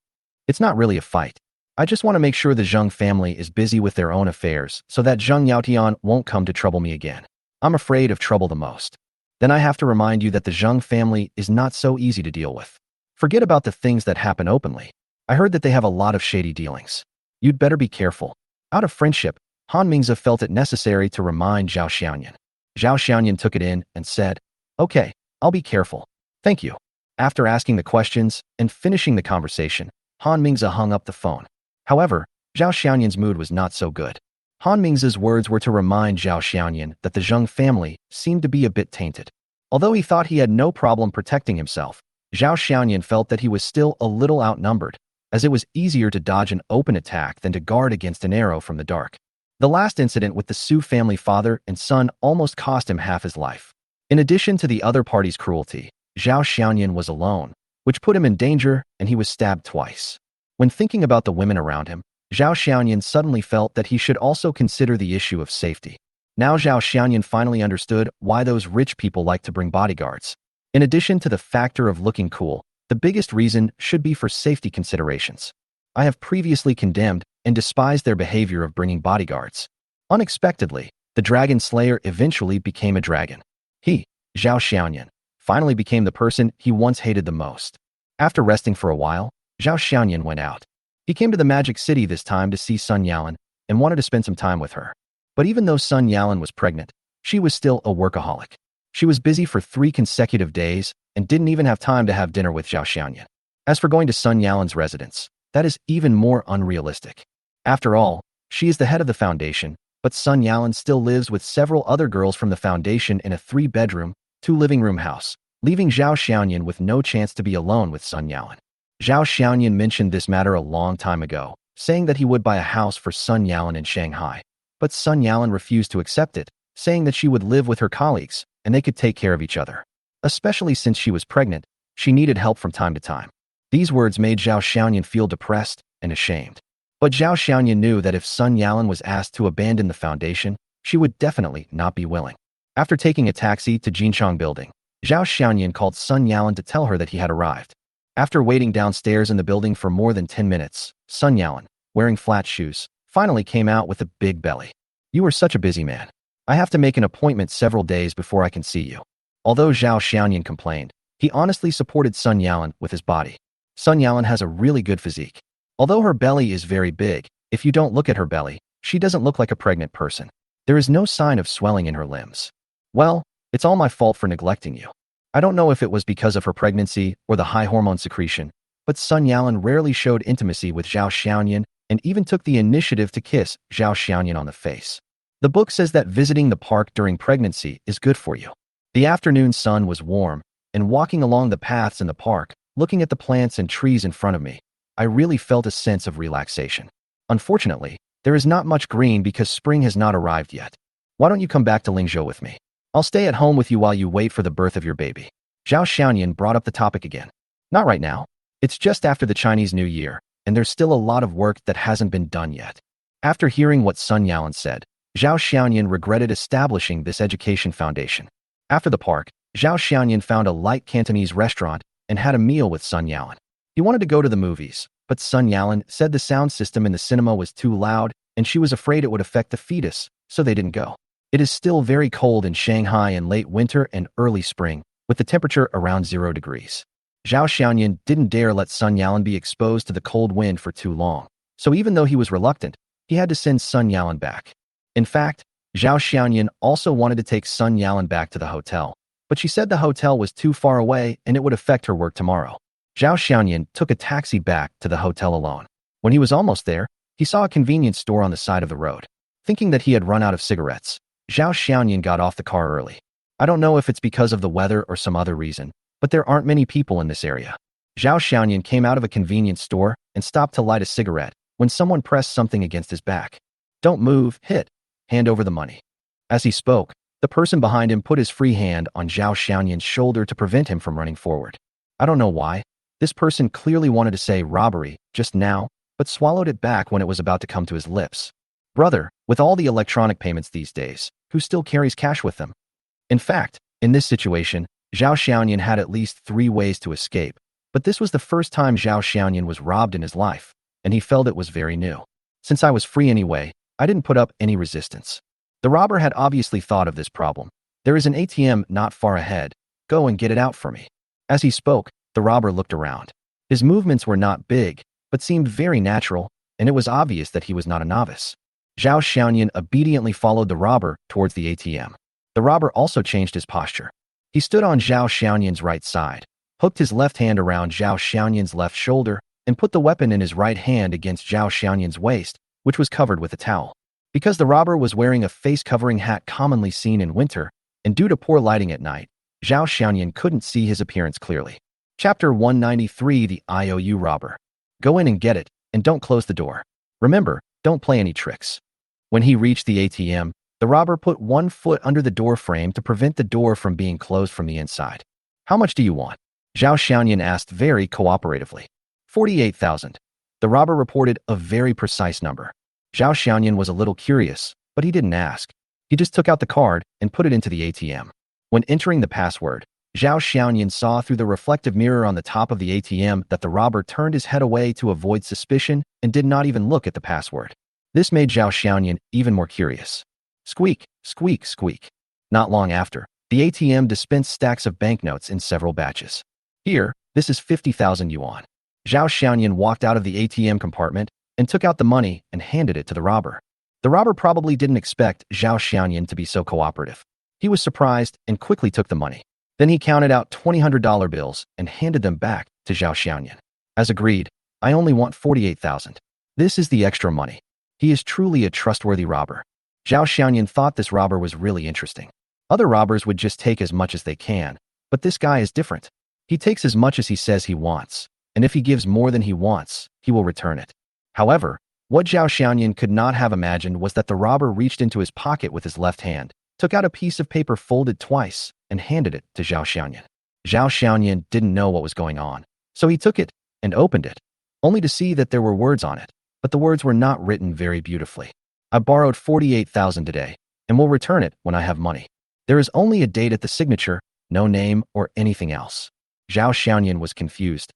It's not really a fight. I just want to make sure the Zheng family is busy with their own affairs so that Zheng Yaotian won't come to trouble me again. I'm afraid of trouble the most. Then I have to remind you that the Zheng family is not so easy to deal with. Forget about the things that happen openly. I heard that they have a lot of shady dealings. You'd better be careful. Out of friendship, Han Mingze felt it necessary to remind Zhao Xiaoyan. Zhao Xiaoyan took it in and said, Okay, I'll be careful. Thank you. After asking the questions and finishing the conversation, Han Mingze hung up the phone. However, Zhao Xiaoyan's mood was not so good. Han Mingze's words were to remind Zhao Xiaoyan that the Zheng family seemed to be a bit tainted. Although he thought he had no problem protecting himself, Zhao Xiaoyan felt that he was still a little outnumbered, as it was easier to dodge an open attack than to guard against an arrow from the dark. The last incident with the Su family father and son almost cost him half his life. In addition to the other party's cruelty, Zhao Xiaoyan was alone, which put him in danger, and he was stabbed twice. When thinking about the women around him, Zhao Xiaoyan suddenly felt that he should also consider the issue of safety. Now Zhao Xiaoyan finally understood why those rich people like to bring bodyguards. In addition to the factor of looking cool, the biggest reason should be for safety considerations. I have previously condemned and despised their behavior of bringing bodyguards. Unexpectedly, the dragon slayer eventually became a dragon. He, Zhao Xiaoyan, finally became the person he once hated the most. After resting for a while, Zhao Xiaoyan went out. He came to the Magic City this time to see Sun Yalan and wanted to spend some time with her. But even though Sun Yalan was pregnant, she was still a workaholic. She was busy for 3 consecutive days and didn't even have time to have dinner with Zhao Xiaoyan. As for going to Sun Yalan's residence, that is even more unrealistic. After all, she is the head of the foundation, but Sun Yalan still lives with several other girls from the foundation in a 3-bedroom, 2-living-room house, leaving Zhao Xiaoyan with no chance to be alone with Sun Yalan. Zhao Xiaoyan mentioned this matter a long time ago, saying that he would buy a house for Sun Yalan in Shanghai, but Sun Yalan refused to accept it, saying that she would live with her colleagues and they could take care of each other. Especially since she was pregnant, she needed help from time to time. These words made Zhao Xiaoyan feel depressed and ashamed. But Zhao Xiaoyan knew that if Sun Yalan was asked to abandon the foundation, she would definitely not be willing. After taking a taxi to Jinchang Building, Zhao Xiaoyan called Sun Yalan to tell her that he had arrived. After waiting downstairs in the building for more than 10 minutes, Sun Yalan, wearing flat shoes, finally came out with a big belly. "You are such a busy man. I have to make an appointment several days before I can see you." Although Zhao Xiaoyan complained, he honestly supported Sun Yalan with his body. Sun Yalan has a really good physique. Although her belly is very big, if you don't look at her belly, she doesn't look like a pregnant person. There is no sign of swelling in her limbs. "Well, it's all my fault for neglecting you." I don't know if it was because of her pregnancy or the high hormone secretion, but Sun Yalan rarely showed intimacy with Zhao Xiaoyan and even took the initiative to kiss Zhao Xiaoyan on the face. The book says that visiting the park during pregnancy is good for you. The afternoon sun was warm, and walking along the paths in the park, looking at the plants and trees in front of me, I really felt a sense of relaxation. Unfortunately, there is not much green because spring has not arrived yet. Why don't you come back to Lingzhou with me? I'll stay at home with you while you wait for the birth of your baby. Zhao Xiaoyan brought up the topic again. Not right now. It's just after the Chinese New Year, and there's still a lot of work that hasn't been done yet. After hearing what Sun Yalan said, Zhao Xiaoyan regretted establishing this education foundation. After the park, Zhao Xiaoyan found a light Cantonese restaurant and had a meal with Sun Yalan. He wanted to go to the movies, but Sun Yalan said the sound system in the cinema was too loud and she was afraid it would affect the fetus, so they didn't go. It is still very cold in Shanghai in late winter and early spring, with the temperature around 0 degrees. Zhao Xiaoyan didn't dare let Sun Yalan be exposed to the cold wind for too long, so even though he was reluctant, he had to send Sun Yalan back. In fact, Zhao Xiaoyan also wanted to take Sun Yalan back to the hotel, but she said the hotel was too far away and it would affect her work tomorrow. Zhao Xiaoyan took a taxi back to the hotel alone. When he was almost there, he saw a convenience store on the side of the road. Thinking that he had run out of cigarettes, Zhao Xiaoyan got off the car early. I don't know if it's because of the weather or some other reason, but there aren't many people in this area. Zhao Xiaoyan came out of a convenience store and stopped to light a cigarette when someone pressed something against his back. "Don't move, hit. Hand over the money." As he spoke, the person behind him put his free hand on Zhao Xiaoyan's shoulder to prevent him from running forward. I don't know why. This person clearly wanted to say robbery just now, but swallowed it back when it was about to come to his lips. Brother, with all the electronic payments these days, who still carries cash with them? In fact, in this situation, Zhao Xiaoyan had at least 3 ways to escape, but this was the first time Zhao Xiaoyan was robbed in his life, and he felt it was very new. Since I was free anyway, I didn't put up any resistance. The robber had obviously thought of this problem. "There is an ATM not far ahead. Go and get it out for me." As he spoke, the robber looked around. His movements were not big, but seemed very natural, and it was obvious that he was not a novice. Zhao Xiaoyan obediently followed the robber towards the ATM. The robber also changed his posture. He stood on Zhao Xiaoyan's right side, hooked his left hand around Zhao Xiaoyan's left shoulder, and put the weapon in his right hand against Zhao Xiaoyan's waist, which was covered with a towel. Because the robber was wearing a face-covering hat commonly seen in winter, and due to poor lighting at night, Zhao Xiaoyan couldn't see his appearance clearly. Chapter 193: The IOU Robber. Go in and get it, and don't close the door. Remember, don't play any tricks. When he reached the ATM, the robber put one foot under the door frame to prevent the door from being closed from the inside. "How much do you want?" Zhao Xiaoyan asked very cooperatively. 48,000. The robber reported a very precise number. Zhao Xiaoyan was a little curious, but he didn't ask. He just took out the card and put it into the ATM. When entering the password, Zhao Xiaoyan saw through the reflective mirror on the top of the ATM that the robber turned his head away to avoid suspicion and did not even look at the password. This made Zhao Xiaoyan even more curious. Squeak, squeak, squeak. Not long after, the ATM dispensed stacks of banknotes in several batches. "Here, this is 50,000 yuan. Zhao Xiaoyan walked out of the ATM compartment and took out the money and handed it to the robber. The robber probably didn't expect Zhao Xiaoyan to be so cooperative. He was surprised and quickly took the money. Then he counted out $200 bills and handed them back to Zhao Xiaoyan. As agreed, I only want 48,000. This is the extra money. He is truly a trustworthy robber. Zhao Xiaoyan thought this robber was really interesting. Other robbers would just take as much as they can, but this guy is different. He takes as much as he says he wants, and if he gives more than he wants, he will return it. However, what Zhao Xiaoyan could not have imagined was that the robber reached into his pocket with his left hand, took out a piece of paper folded twice, and handed it to Zhao Xiaoyan. Zhao Xiaoyan didn't know what was going on, so he took it and opened it, only to see that there were words on it, but the words were not written very beautifully. I borrowed 48,000 today, and will return it when I have money. There is only a date at the signature, no name or anything else. Zhao Xiaoyan was confused.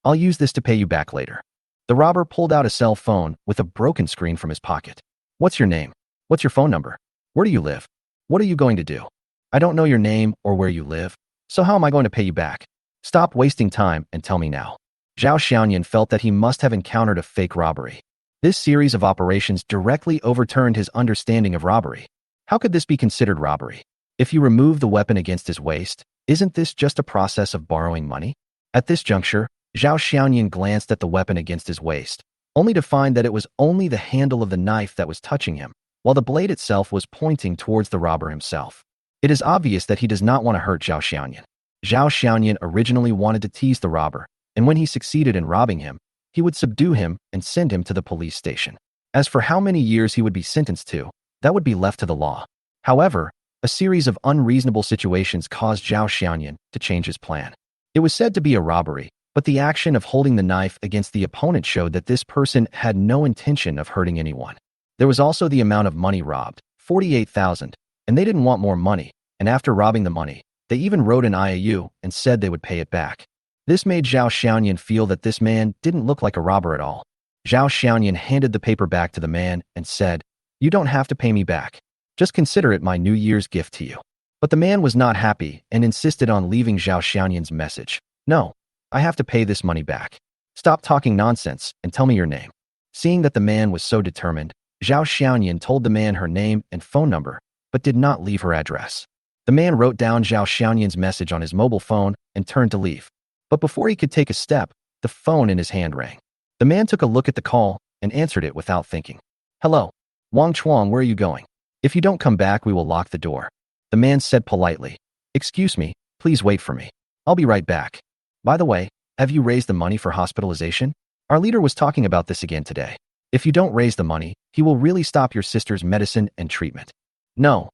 I'll use this to pay you back later. The robber pulled out a cell phone with a broken screen from his pocket. What's your name? What's your phone number? Where do you live? What are you going to do? I don't know your name or where you live, so how am I going to pay you back? Stop wasting time and tell me now. Zhao Xiaoyan felt that he must have encountered a fake robbery. This series of operations directly overturned his understanding of robbery. How could this be considered robbery? If you remove the weapon against his waist, isn't this just a process of borrowing money? At this juncture, Zhao Xiaoyan glanced at the weapon against his waist, only to find that it was only the handle of the knife that was touching him, while the blade itself was pointing towards the robber himself. It is obvious that he does not want to hurt Zhao Xiaoyan. Zhao Xiaoyan originally wanted to tease the robber, and when he succeeded in robbing him, he would subdue him and send him to the police station. As for how many years he would be sentenced to, that would be left to the law. However, a series of unreasonable situations caused Zhao Xiaoyan to change his plan. It was said to be a robbery, but the action of holding the knife against the opponent showed that this person had no intention of hurting anyone. There was also the amount of money robbed, 48,000, and they didn't want more money, and after robbing the money, they even wrote an IOU and said they would pay it back. This made Zhao Xiaoyan feel that this man didn't look like a robber at all. Zhao Xiaoyan handed the paper back to the man and said, "You don't have to pay me back. Just consider it my New Year's gift to you." But the man was not happy and insisted on leaving Zhao Xiaoyan's message. "No, I have to pay this money back. Stop talking nonsense and tell me your name." Seeing that the man was so determined, Zhao Xiaoyan told the man her name and phone number, but did not leave her address. The man wrote down Zhao Xiaoyan's message on his mobile phone and turned to leave. But before he could take a step, the phone in his hand rang. The man took a look at the call and answered it without thinking. "Hello, Wang Chuang, where are you going? If you don't come back, we will lock the door." The man said politely, "Excuse me, please wait for me. I'll be right back. By the way, have you raised the money for hospitalization? Our leader was talking about this again today. If you don't raise the money, he will really stop your sister's medicine and treatment." No.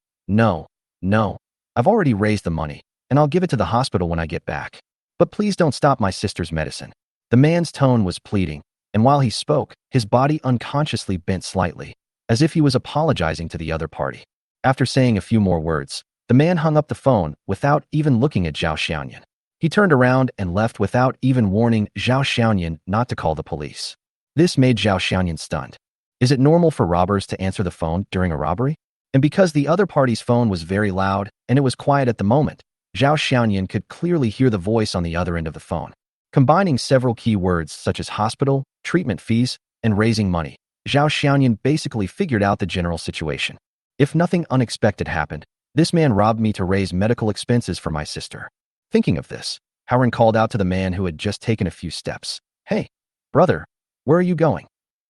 I've already raised the money, and I'll give it to the hospital when I get back. But please don't stop my sister's medicine." The man's tone was pleading, and while he spoke, his body unconsciously bent slightly, as if he was apologizing to the other party. After saying a few more words, the man hung up the phone without even looking at Zhao Xiaoyan. He turned around and left without even warning Zhao Xiaoyan not to call the police. This made Zhao Xiaoyan stunned. Is it normal for robbers to answer the phone during a robbery? And because the other party's phone was very loud and it was quiet at the moment, Zhao Xiaoyan could clearly hear the voice on the other end of the phone. Combining several key words such as hospital, treatment fees, and raising money, Zhao Xiaoyan basically figured out the general situation. If nothing unexpected happened, this man robbed me to raise medical expenses for my sister. Thinking of this, Howard called out to the man who had just taken a few steps. "Hey, brother, where are you going?"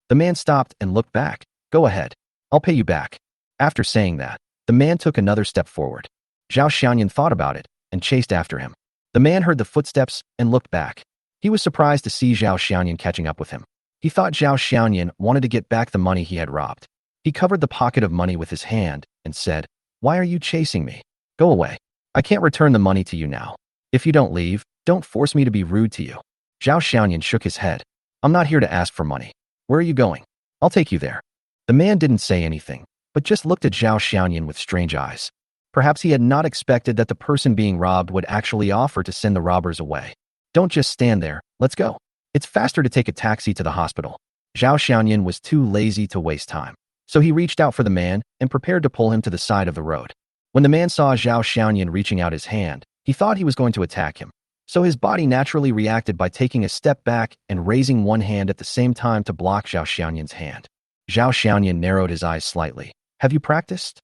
The man stopped and looked back. "Go ahead. I'll pay you back." After saying that, the man took another step forward. Zhao Xiaoyan thought about it and chased after him. The man heard the footsteps and looked back. He was surprised to see Zhao Xiaoyan catching up with him. He thought Zhao Xiaoyan wanted to get back the money he had robbed. He covered the pocket of money with his hand and said, "Why are you chasing me? Go away. I can't return the money to you now. If you don't leave, don't force me to be rude to you." Zhao Xiaoyan shook his head. "I'm not here to ask for money. Where are you going? I'll take you there." The man didn't say anything, but just looked at Zhao Xiaoyan with strange eyes. Perhaps he had not expected that the person being robbed would actually offer to send the robbers away. "Don't just stand there, let's go. It's faster to take a taxi to the hospital." Zhao Xiaoyan was too lazy to waste time, so he reached out for the man and prepared to pull him to the side of the road. When the man saw Zhao Xiaoyan reaching out his hand, he thought he was going to attack him, so his body naturally reacted by taking a step back and raising one hand at the same time to block Zhao Xiaoyan's hand. Zhao Xiaoyan narrowed his eyes slightly. "Have you practiced?"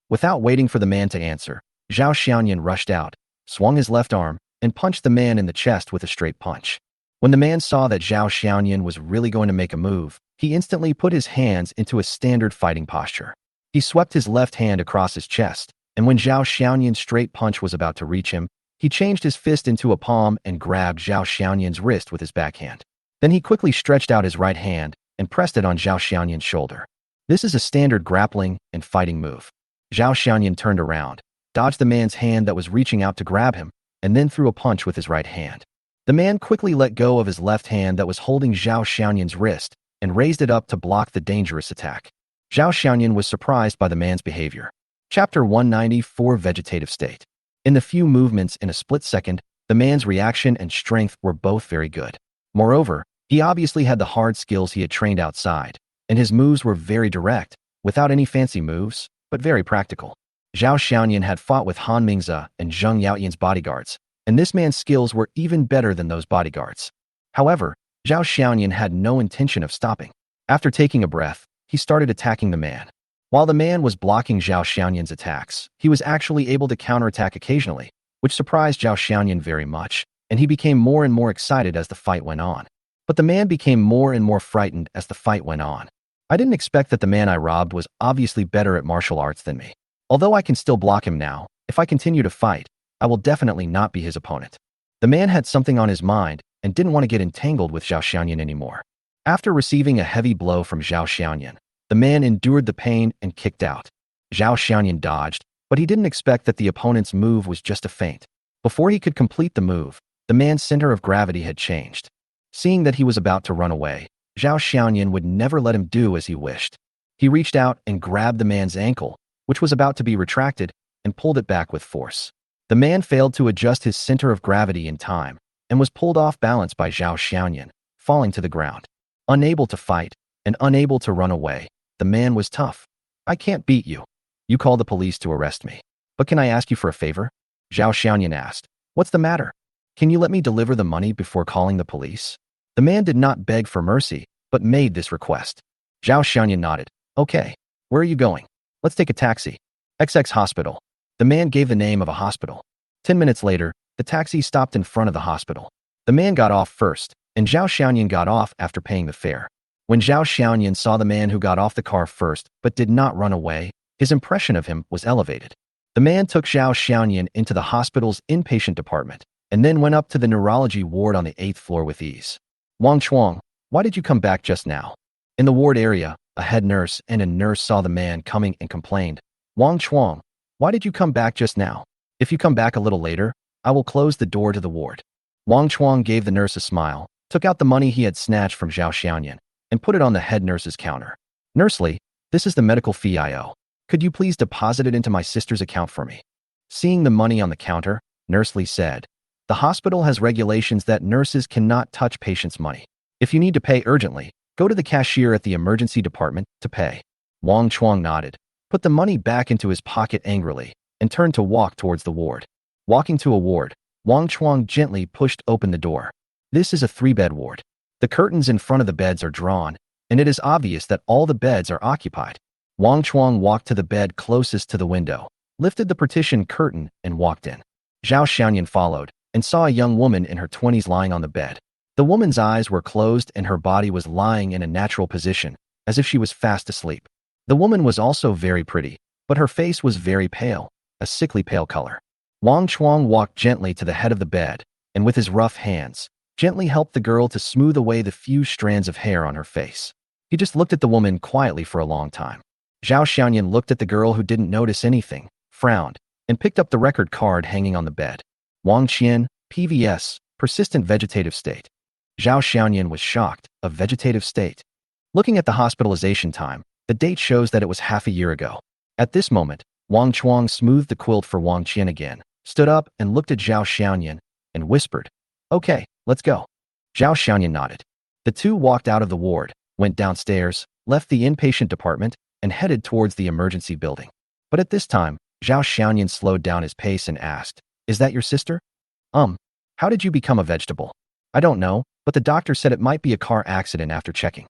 Without waiting for the man to answer, Zhao Xiaoyan rushed out, swung his left arm, and punched the man in the chest with a straight punch. When the man saw that Zhao Xiaoyan was really going to make a move, he instantly put his hands into a standard fighting posture. He swept his left hand across his chest, and when Zhao Xiaoyan's straight punch was about to reach him, he changed his fist into a palm and grabbed Zhao Xiaoyan's wrist with his backhand. Then he quickly stretched out his right hand and pressed it on Zhao Xiaoyan's shoulder. This is a standard grappling and fighting move. Zhao Xiaoyan turned around, dodged the man's hand that was reaching out to grab him, and then threw a punch with his right hand. The man quickly let go of his left hand that was holding Zhao Xiaoyan's wrist and raised it up to block the dangerous attack. Zhao Xiaoyan was surprised by the man's behavior. Chapter 194 Vegetative State. In the few movements in a split second, the man's reaction and strength were both very good. Moreover, he obviously had the hard skills he had trained outside, and his moves were very direct, without any fancy moves, but very practical. Zhao Xiaoyan had fought with Han Mingze and Zheng Yaoyan's bodyguards, and this man's skills were even better than those bodyguards. However, Zhao Xiaoyan had no intention of stopping. After taking a breath, he started attacking the man. While the man was blocking Zhao Xiaoyan's attacks, he was actually able to counterattack occasionally, which surprised Zhao Xiaoyan very much, and he became more and more excited as the fight went on. But the man became more and more frightened as the fight went on. I didn't expect that the man I robbed was obviously better at martial arts than me. Although I can still block him now, if I continue to fight, I will definitely not be his opponent. The man had something on his mind and didn't want to get entangled with Zhao Xiaoyan anymore. After receiving a heavy blow from Zhao Xiaoyan, the man endured the pain and kicked out. Zhao Xiaoyan dodged, but he didn't expect that the opponent's move was just a feint. Before he could complete the move, the man's center of gravity had changed. Seeing that he was about to run away, Zhao Xiaoyan would never let him do as he wished. He reached out and grabbed the man's ankle, which was about to be retracted, and pulled it back with force. The man failed to adjust his center of gravity in time and was pulled off balance by Zhao Xiaoyan, falling to the ground. Unable to fight and unable to run away, the man was tough. I can't beat you. You call the police to arrest me. But can I ask you for a favor? Zhao Xiaoyan asked. What's the matter? Can you let me deliver the money before calling the police? The man did not beg for mercy, but made this request. Zhao Xiaoyan nodded. Okay. Where are you going? Let's take a taxi. XX Hospital. The man gave the name of a hospital. 10 minutes later, the taxi stopped in front of the hospital. The man got off first, and Zhao Xiaoyan got off after paying the fare. When Zhao Xiaoyan saw the man who got off the car first but did not run away, his impression of him was elevated. The man took Zhao Xiaoyan into the hospital's inpatient department and then went up to the neurology ward on the 8th floor with ease. Wang Chuang, why did you come back just now? In the ward area, a head nurse and a nurse saw the man coming and complained. Wang Chuang, why did you come back just now? If you come back a little later, I will close the door to the ward. Wang Chuang gave the nurse a smile, took out the money he had snatched from Zhao Xiaoyan, and put it on the head nurse's counter. Nurse Lee, this is the medical fee I owe. Could you please deposit it into my sister's account for me? Seeing the money on the counter, Nurse Lee said, the hospital has regulations that nurses cannot touch patients' money. If you need to pay urgently, go to the cashier at the emergency department to pay. Wang Chuang nodded, put the money back into his pocket angrily, and turned to walk towards the ward. Walking to a ward, Wang Chuang gently pushed open the door. This is a 3-bed ward. The curtains in front of the beds are drawn, and it is obvious that all the beds are occupied. Wang Chuang walked to the bed closest to the window, lifted the partition curtain, and walked in. Zhao Xiaoyan followed, and saw a young woman in her 20s lying on the bed. The woman's eyes were closed and her body was lying in a natural position, as if she was fast asleep. The woman was also very pretty, but her face was very pale, a sickly pale color. Wang Chuang walked gently to the head of the bed, and with his rough hands, gently helped the girl to smooth away the few strands of hair on her face. He just looked at the woman quietly for a long time. Zhao Xiaoyan looked at the girl who didn't notice anything, frowned, and picked up the record card hanging on the bed. Wang Qian, PVS, persistent vegetative state. Zhao Xiaoyan was shocked, a vegetative state. Looking at the hospitalization time, the date shows that it was half a year ago. At this moment, Wang Chuang smoothed the quilt for Wang Qian again, stood up and looked at Zhao Xiaoyan, and whispered, okay, let's go. Zhao Xiaoyan nodded. The two walked out of the ward, went downstairs, left the inpatient department, and headed towards the emergency building. But at this time, Zhao Xiaoyan slowed down his pace and asked, is that your sister? How did you become a vegetable? I don't know, but the doctor said it might be a car accident after checking.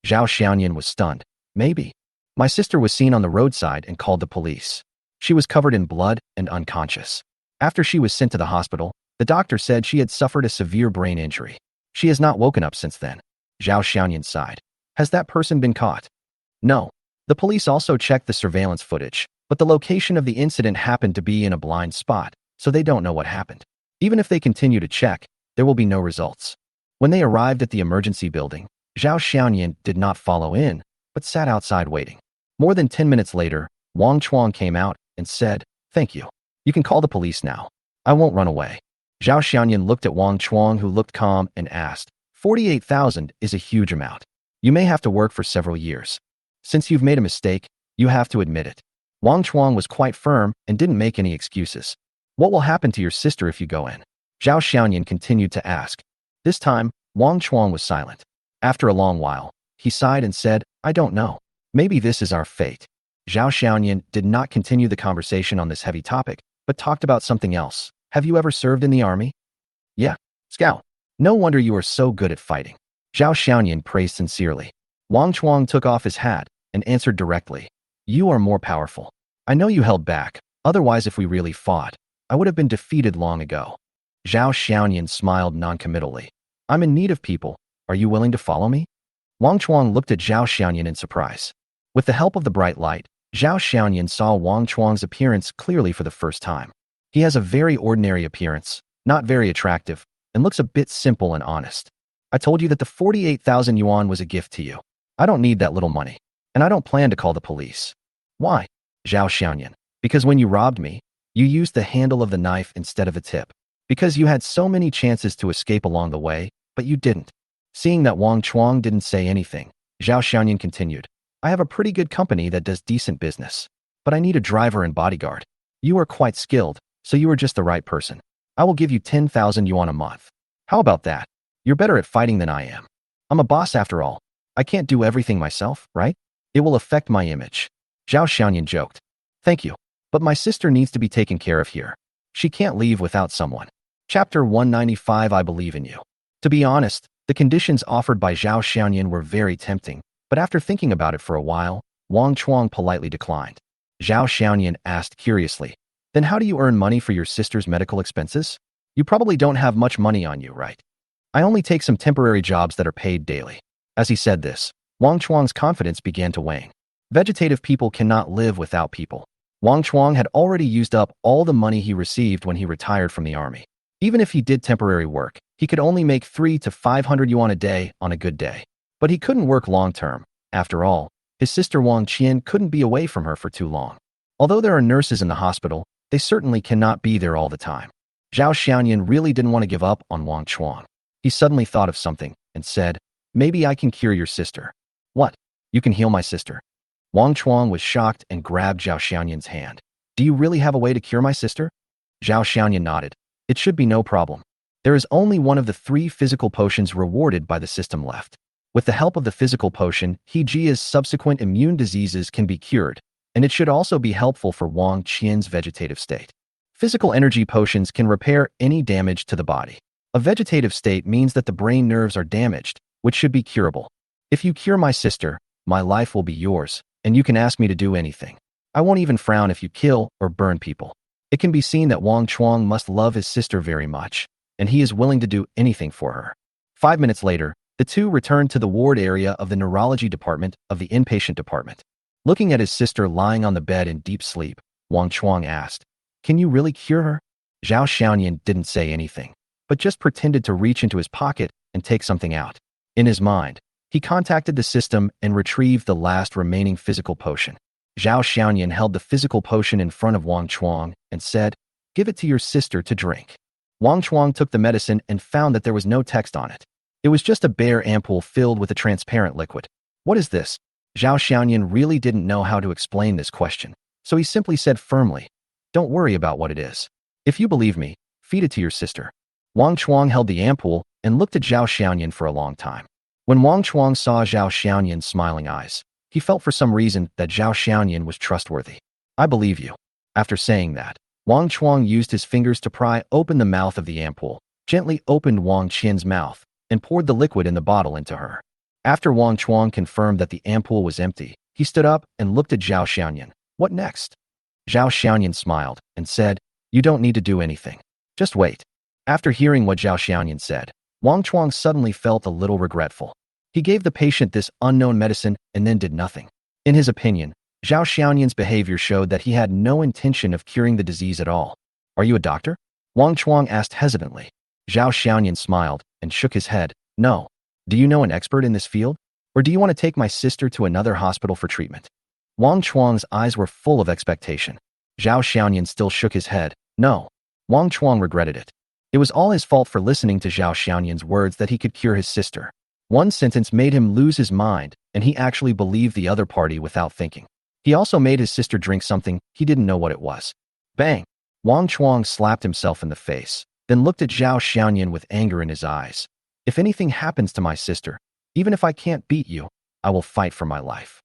Zhao Xiaoyan was stunned. Maybe. My sister was seen on the roadside and called the police. She was covered in blood and unconscious. After she was sent to the hospital, the doctor said she had suffered a severe brain injury. She has not woken up since then. Zhao Xiaoyan sighed. Has that person been caught? No. The police also checked the surveillance footage, but the location of the incident happened to be in a blind spot, so they don't know what happened. Even if they continue to check, there will be no results. When they arrived at the emergency building, Zhao Xiaoyan did not follow in, but sat outside waiting. More than 10 minutes later, Wang Chuang came out and said, "Thank you. You can call the police now. I won't run away." Zhao Xiaoyan looked at Wang Chuang, who looked calm, and asked, 48,000 is a huge amount. You may have to work for several years. Since you've made a mistake, you have to admit it. Wang Chuang was quite firm and didn't make any excuses. What will happen to your sister if you go in? Zhao Xiaoyan continued to ask. This time, Wang Chuang was silent. After a long while, he sighed and said, I don't know. Maybe this is our fate. Zhao Xiaoyan did not continue the conversation on this heavy topic, but talked about something else. Have you ever served in the army? Yeah. Scout. No wonder you are so good at fighting. Zhao Xiaoyan praised sincerely. Wang Chuang took off his hat and answered directly. You are more powerful. I know you held back. Otherwise, if we really fought, I would have been defeated long ago. Zhao Xiaoyan smiled noncommittally. I'm in need of people. Are you willing to follow me? Wang Chuang looked at Zhao Xiaoyan in surprise. With the help of the bright light, Zhao Xiaoyan saw Wang Chuang's appearance clearly for the first time. He has a very ordinary appearance, not very attractive, and looks a bit simple and honest. I told you that the 48,000 yuan was a gift to you. I don't need that little money, and I don't plan to call the police. Why? Zhao Xiaoyan. Because when you robbed me, you used the handle of the knife instead of a tip. Because you had so many chances to escape along the way, but you didn't. Seeing that Wang Chuang didn't say anything, Zhao Xiaoyan continued. I have a pretty good company that does decent business, but I need a driver and bodyguard. You are quite skilled, so you are just the right person. I will give you 10,000 yuan a month. How about that? You're better at fighting than I am. I'm a boss after all. I can't do everything myself, right? It will affect my image. Zhao Xiaoyan joked. Thank you, but my sister needs to be taken care of here. She can't leave without someone. Chapter 195 I believe in you. To be honest, the conditions offered by Zhao Xiaoyan were very tempting, but after thinking about it for a while, Wang Chuang politely declined. Zhao Xiaoyan asked curiously, then how do you earn money for your sister's medical expenses? You probably don't have much money on you, right? I only take some temporary jobs that are paid daily. As he said this, Wang Chuang's confidence began to wane. Vegetative people cannot live without people. Wang Chuang had already used up all the money he received when he retired from the army. Even if he did temporary work, he could only make 300 to 500 yuan a day on a good day. But he couldn't work long term. After all, his sister Wang Qian couldn't be away from her for too long. Although there are nurses in the hospital, they certainly cannot be there all the time. Zhao Xiaoyan really didn't want to give up on Wang Chuang. He suddenly thought of something and said, maybe I can cure your sister. What? You can heal my sister? Wang Chuang was shocked and grabbed Zhao Xiaoyan's hand. Do you really have a way to cure my sister? Zhao Xiaoyan nodded. It should be no problem. There is only one of the 3 physical potions rewarded by the system left. With the help of the physical potion, He-Jia's subsequent immune diseases can be cured, and it should also be helpful for Wang Qian's vegetative state. Physical energy potions can repair any damage to the body. A vegetative state means that the brain nerves are damaged, which should be curable. If you cure my sister, my life will be yours, and you can ask me to do anything. I won't even frown if you kill or burn people. It can be seen that Wang Chuang must love his sister very much, and he is willing to do anything for her. 5 minutes later, the two returned to the ward area of the neurology department of the inpatient department. Looking at his sister lying on the bed in deep sleep, Wang Chuang asked, Can you really cure her? Zhao Xiaoyan didn't say anything, but just pretended to reach into his pocket and take something out. In his mind, he contacted the system and retrieved the last remaining physical potion. Zhao Xiaoyan held the physical potion in front of Wang Chuang and said, Give it to your sister to drink. Wang Chuang took the medicine and found that there was no text on it. It was just a bare ampoule filled with a transparent liquid. What is this? Zhao Xiaoyan really didn't know how to explain this question, so he simply said firmly, Don't worry about what it is. If you believe me, feed it to your sister. Wang Chuang held the ampoule and looked at Zhao Xiaoyan for a long time. When Wang Chuang saw Zhao Xiaoyan's smiling eyes, he felt for some reason that Zhao Xiaoyan was trustworthy. I believe you. After saying that, Wang Chuang used his fingers to pry open the mouth of the ampoule, gently opened Wang Qian's mouth, and poured the liquid in the bottle into her. After Wang Chuang confirmed that the ampoule was empty, he stood up and looked at Zhao Xiaoyan. What next? Zhao Xiaoyan smiled and said, You don't need to do anything. Just wait. After hearing what Zhao Xiaoyan said, Wang Chuang suddenly felt a little regretful. He gave the patient this unknown medicine and then did nothing. In his opinion, Zhao Xiaoyan's behavior showed that he had no intention of curing the disease at all. Are you a doctor? Wang Chuang asked hesitantly. Zhao Xiaoyan smiled and shook his head. No. Do you know an expert in this field? Or do you want to take my sister to another hospital for treatment? Wang Chuang's eyes were full of expectation. Zhao Xiaoyan still shook his head. No. Wang Chuang regretted it. It was all his fault for listening to Zhao Xiaoyan's words that he could cure his sister. One sentence made him lose his mind, and he actually believed the other party without thinking. He also made his sister drink something he didn't know what it was. Bang! Wang Chuang slapped himself in the face, then looked at Zhao Xiaoyan with anger in his eyes. If anything happens to my sister, even if I can't beat you, I will fight for my life.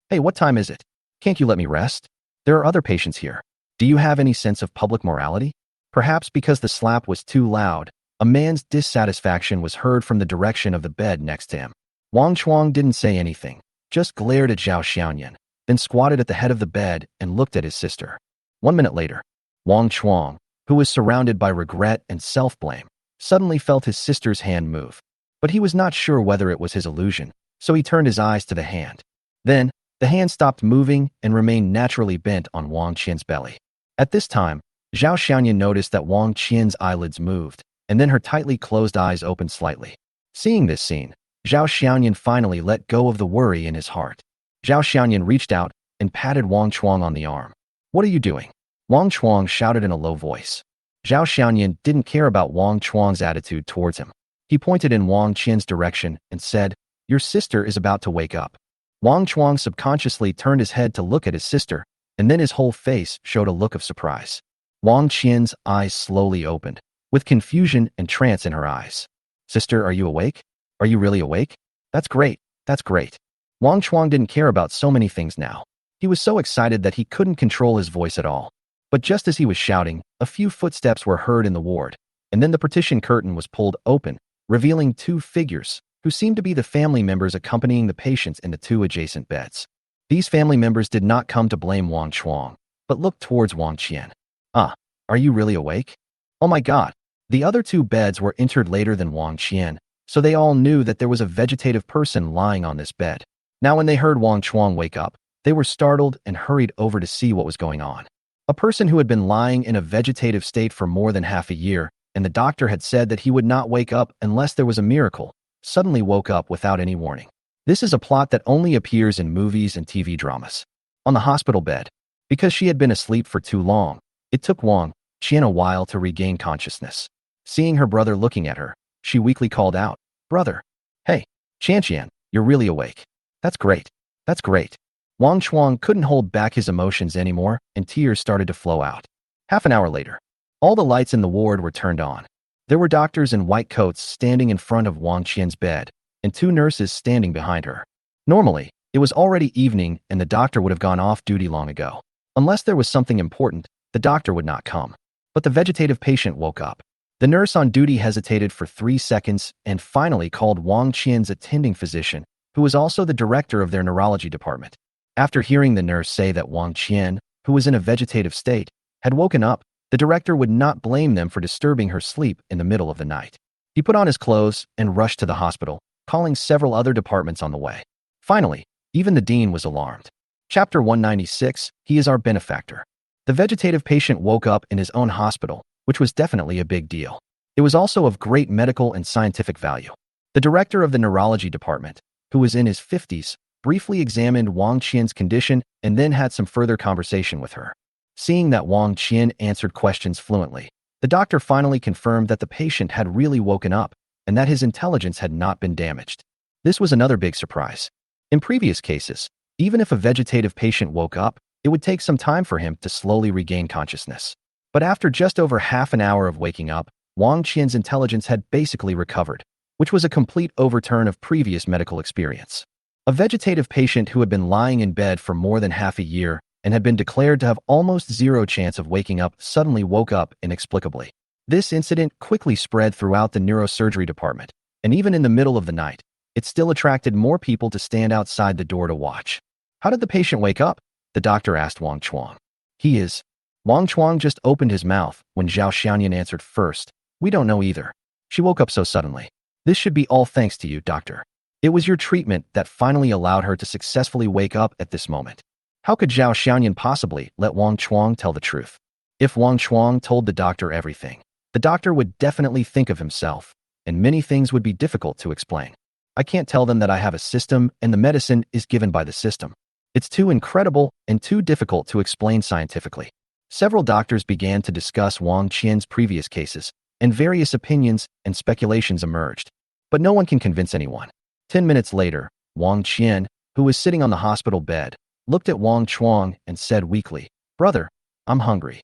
Hey, what time is it? Can't you let me rest? There are other patients here. Do you have any sense of public morality? Perhaps because the slap was too loud, a man's dissatisfaction was heard from the direction of the bed next to him. Wang Chuang didn't say anything, just glared at Zhao Xiaoyan, then squatted at the head of the bed and looked at his sister. 1 minute later, Wang Chuang, who was surrounded by regret and self-blame, suddenly felt his sister's hand move. But he was not sure whether it was his illusion, so he turned his eyes to the hand. Then, the hand stopped moving and remained naturally bent on Wang Qian's belly. At this time, Zhao Xiaoyan noticed that Wang Qian's eyelids moved, and then her tightly closed eyes opened slightly. Seeing this scene, Zhao Xiaoyan finally let go of the worry in his heart. Zhao Xiaoyan reached out and patted Wang Chuang on the arm. What are you doing? Wang Chuang shouted in a low voice. Zhao Xiaoyan didn't care about Wang Chuang's attitude towards him. He pointed in Wang Qian's direction and said, Your sister is about to wake up. Wang Chuang subconsciously turned his head to look at his sister, and then his whole face showed a look of surprise. Wang Qian's eyes slowly opened, with confusion and trance in her eyes. Sister, are you awake? Are you really awake? That's great, that's great. Wang Chuang didn't care about so many things now. He was so excited that he couldn't control his voice at all. But just as he was shouting, a few footsteps were heard in the ward, and then the partition curtain was pulled open, revealing 2 figures, who seemed to be the family members accompanying the patients in the 2 adjacent beds. These family members did not come to blame Wang Chuang, but looked towards Wang Qian. Are you really awake? Oh my god. The other 2 beds were entered later than Wang Qian, so they all knew that there was a vegetative person lying on this bed. Now when they heard Wang Chuang wake up, they were startled and hurried over to see what was going on. A person who had been lying in a vegetative state for more than half a year, and the doctor had said that he would not wake up unless there was a miracle, suddenly woke up without any warning. This is a plot that only appears in movies and TV dramas. On the hospital bed, because she had been asleep for too long, it took Wang Qian a while to regain consciousness. Seeing her brother looking at her, she weakly called out, Brother! Hey, Qian, you're really awake. That's great. That's great. Wang Chuang couldn't hold back his emotions anymore, and tears started to flow out. Half an hour later, all the lights in the ward were turned on. There were doctors in white coats standing in front of Wang Qian's bed, and 2 nurses standing behind her. Normally, it was already evening and the doctor would have gone off duty long ago. Unless there was something important, the doctor would not come. But the vegetative patient woke up. The nurse on duty hesitated for 3 seconds and finally called Wang Qian's attending physician, who was also the director of their neurology department. After hearing the nurse say that Wang Qian, who was in a vegetative state, had woken up, the director would not blame them for disturbing her sleep in the middle of the night. He put on his clothes and rushed to the hospital, calling several other departments on the way. Finally, even the dean was alarmed. Chapter 196, He is our benefactor. The vegetative patient woke up in his own hospital, which was definitely a big deal. It was also of great medical and scientific value. The director of the neurology department, who was in his 50s, briefly examined Wang Qian's condition and then had some further conversation with her. Seeing that Wang Qian answered questions fluently, the doctor finally confirmed that the patient had really woken up and that his intelligence had not been damaged. This was another big surprise. In previous cases, even if a vegetative patient woke up, it would take some time for him to slowly regain consciousness. But after just over half an hour of waking up, Wang Qian's intelligence had basically recovered, which was a complete overturn of previous medical experience. A vegetative patient who had been lying in bed for more than half a year and had been declared to have almost 0 chance of waking up suddenly woke up inexplicably. This incident quickly spread throughout the neurosurgery department, and even in the middle of the night, it still attracted more people to stand outside the door to watch. How did the patient wake up? The doctor asked Wang Chuang. He is. Wang Chuang just opened his mouth when Zhao Xiaoyan answered first. We don't know either. She woke up so suddenly. This should be all thanks to you, doctor. It was your treatment that finally allowed her to successfully wake up at this moment. How could Zhao Xiaoyan possibly let Wang Chuang tell the truth? If Wang Chuang told the doctor everything, the doctor would definitely think of himself, and many things would be difficult to explain. I can't tell them that I have a system and the medicine is given by the system. It's too incredible and too difficult to explain scientifically. Several doctors began to discuss Wang Qian's previous cases, and various opinions and speculations emerged. But no one can convince anyone. 10 minutes later, Wang Qian, who was sitting on the hospital bed, looked at Wang Chuang and said weakly, "Brother, I'm hungry."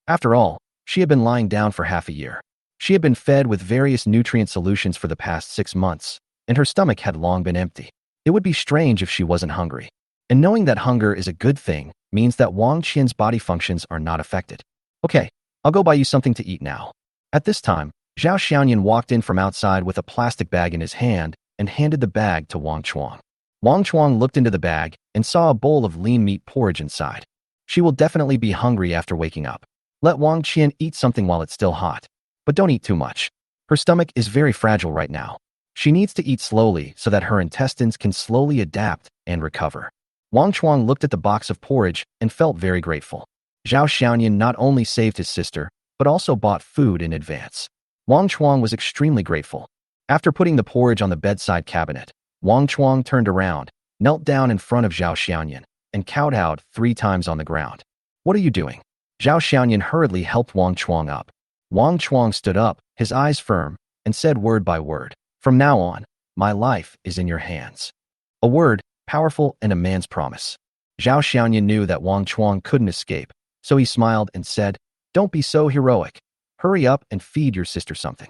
After all, she had been lying down for half a year. She had been fed with various nutrient solutions for the past 6 months, and her stomach had long been empty. It would be strange if she wasn't hungry. And knowing that hunger is a good thing means that Wang Qian's body functions are not affected. "Okay, I'll go buy you something to eat now." At this time, Zhao Xiaoyan walked in from outside with a plastic bag in his hand and handed the bag to Wang Chuang. Wang Chuang looked into the bag and saw a bowl of lean meat porridge inside. She will definitely be hungry after waking up. Let Wang Qian eat something while it's still hot. But don't eat too much. Her stomach is very fragile right now. She needs to eat slowly so that her intestines can slowly adapt and recover. Wang Chuang looked at the box of porridge and felt very grateful. Zhao Xiaoyan not only saved his sister, but also bought food in advance. Wang Chuang was extremely grateful. After putting the porridge on the bedside cabinet, Wang Chuang turned around, knelt down in front of Zhao Xiaoyan, and kowtowed 3 times on the ground. "What are you doing?" Zhao Xiaoyan hurriedly helped Wang Chuang up. Wang Chuang stood up, his eyes firm, and said word by word, "From now on, my life is in your hands." A word, powerful and a man's promise. Zhao Xiaoyan knew that Wang Chuang couldn't escape, so he smiled and said, "Don't be so heroic. Hurry up and feed your sister something."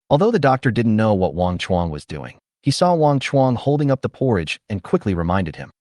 Although the doctor didn't know what Wang Chuang was doing, he saw Wang Chuang holding up the porridge and quickly reminded him,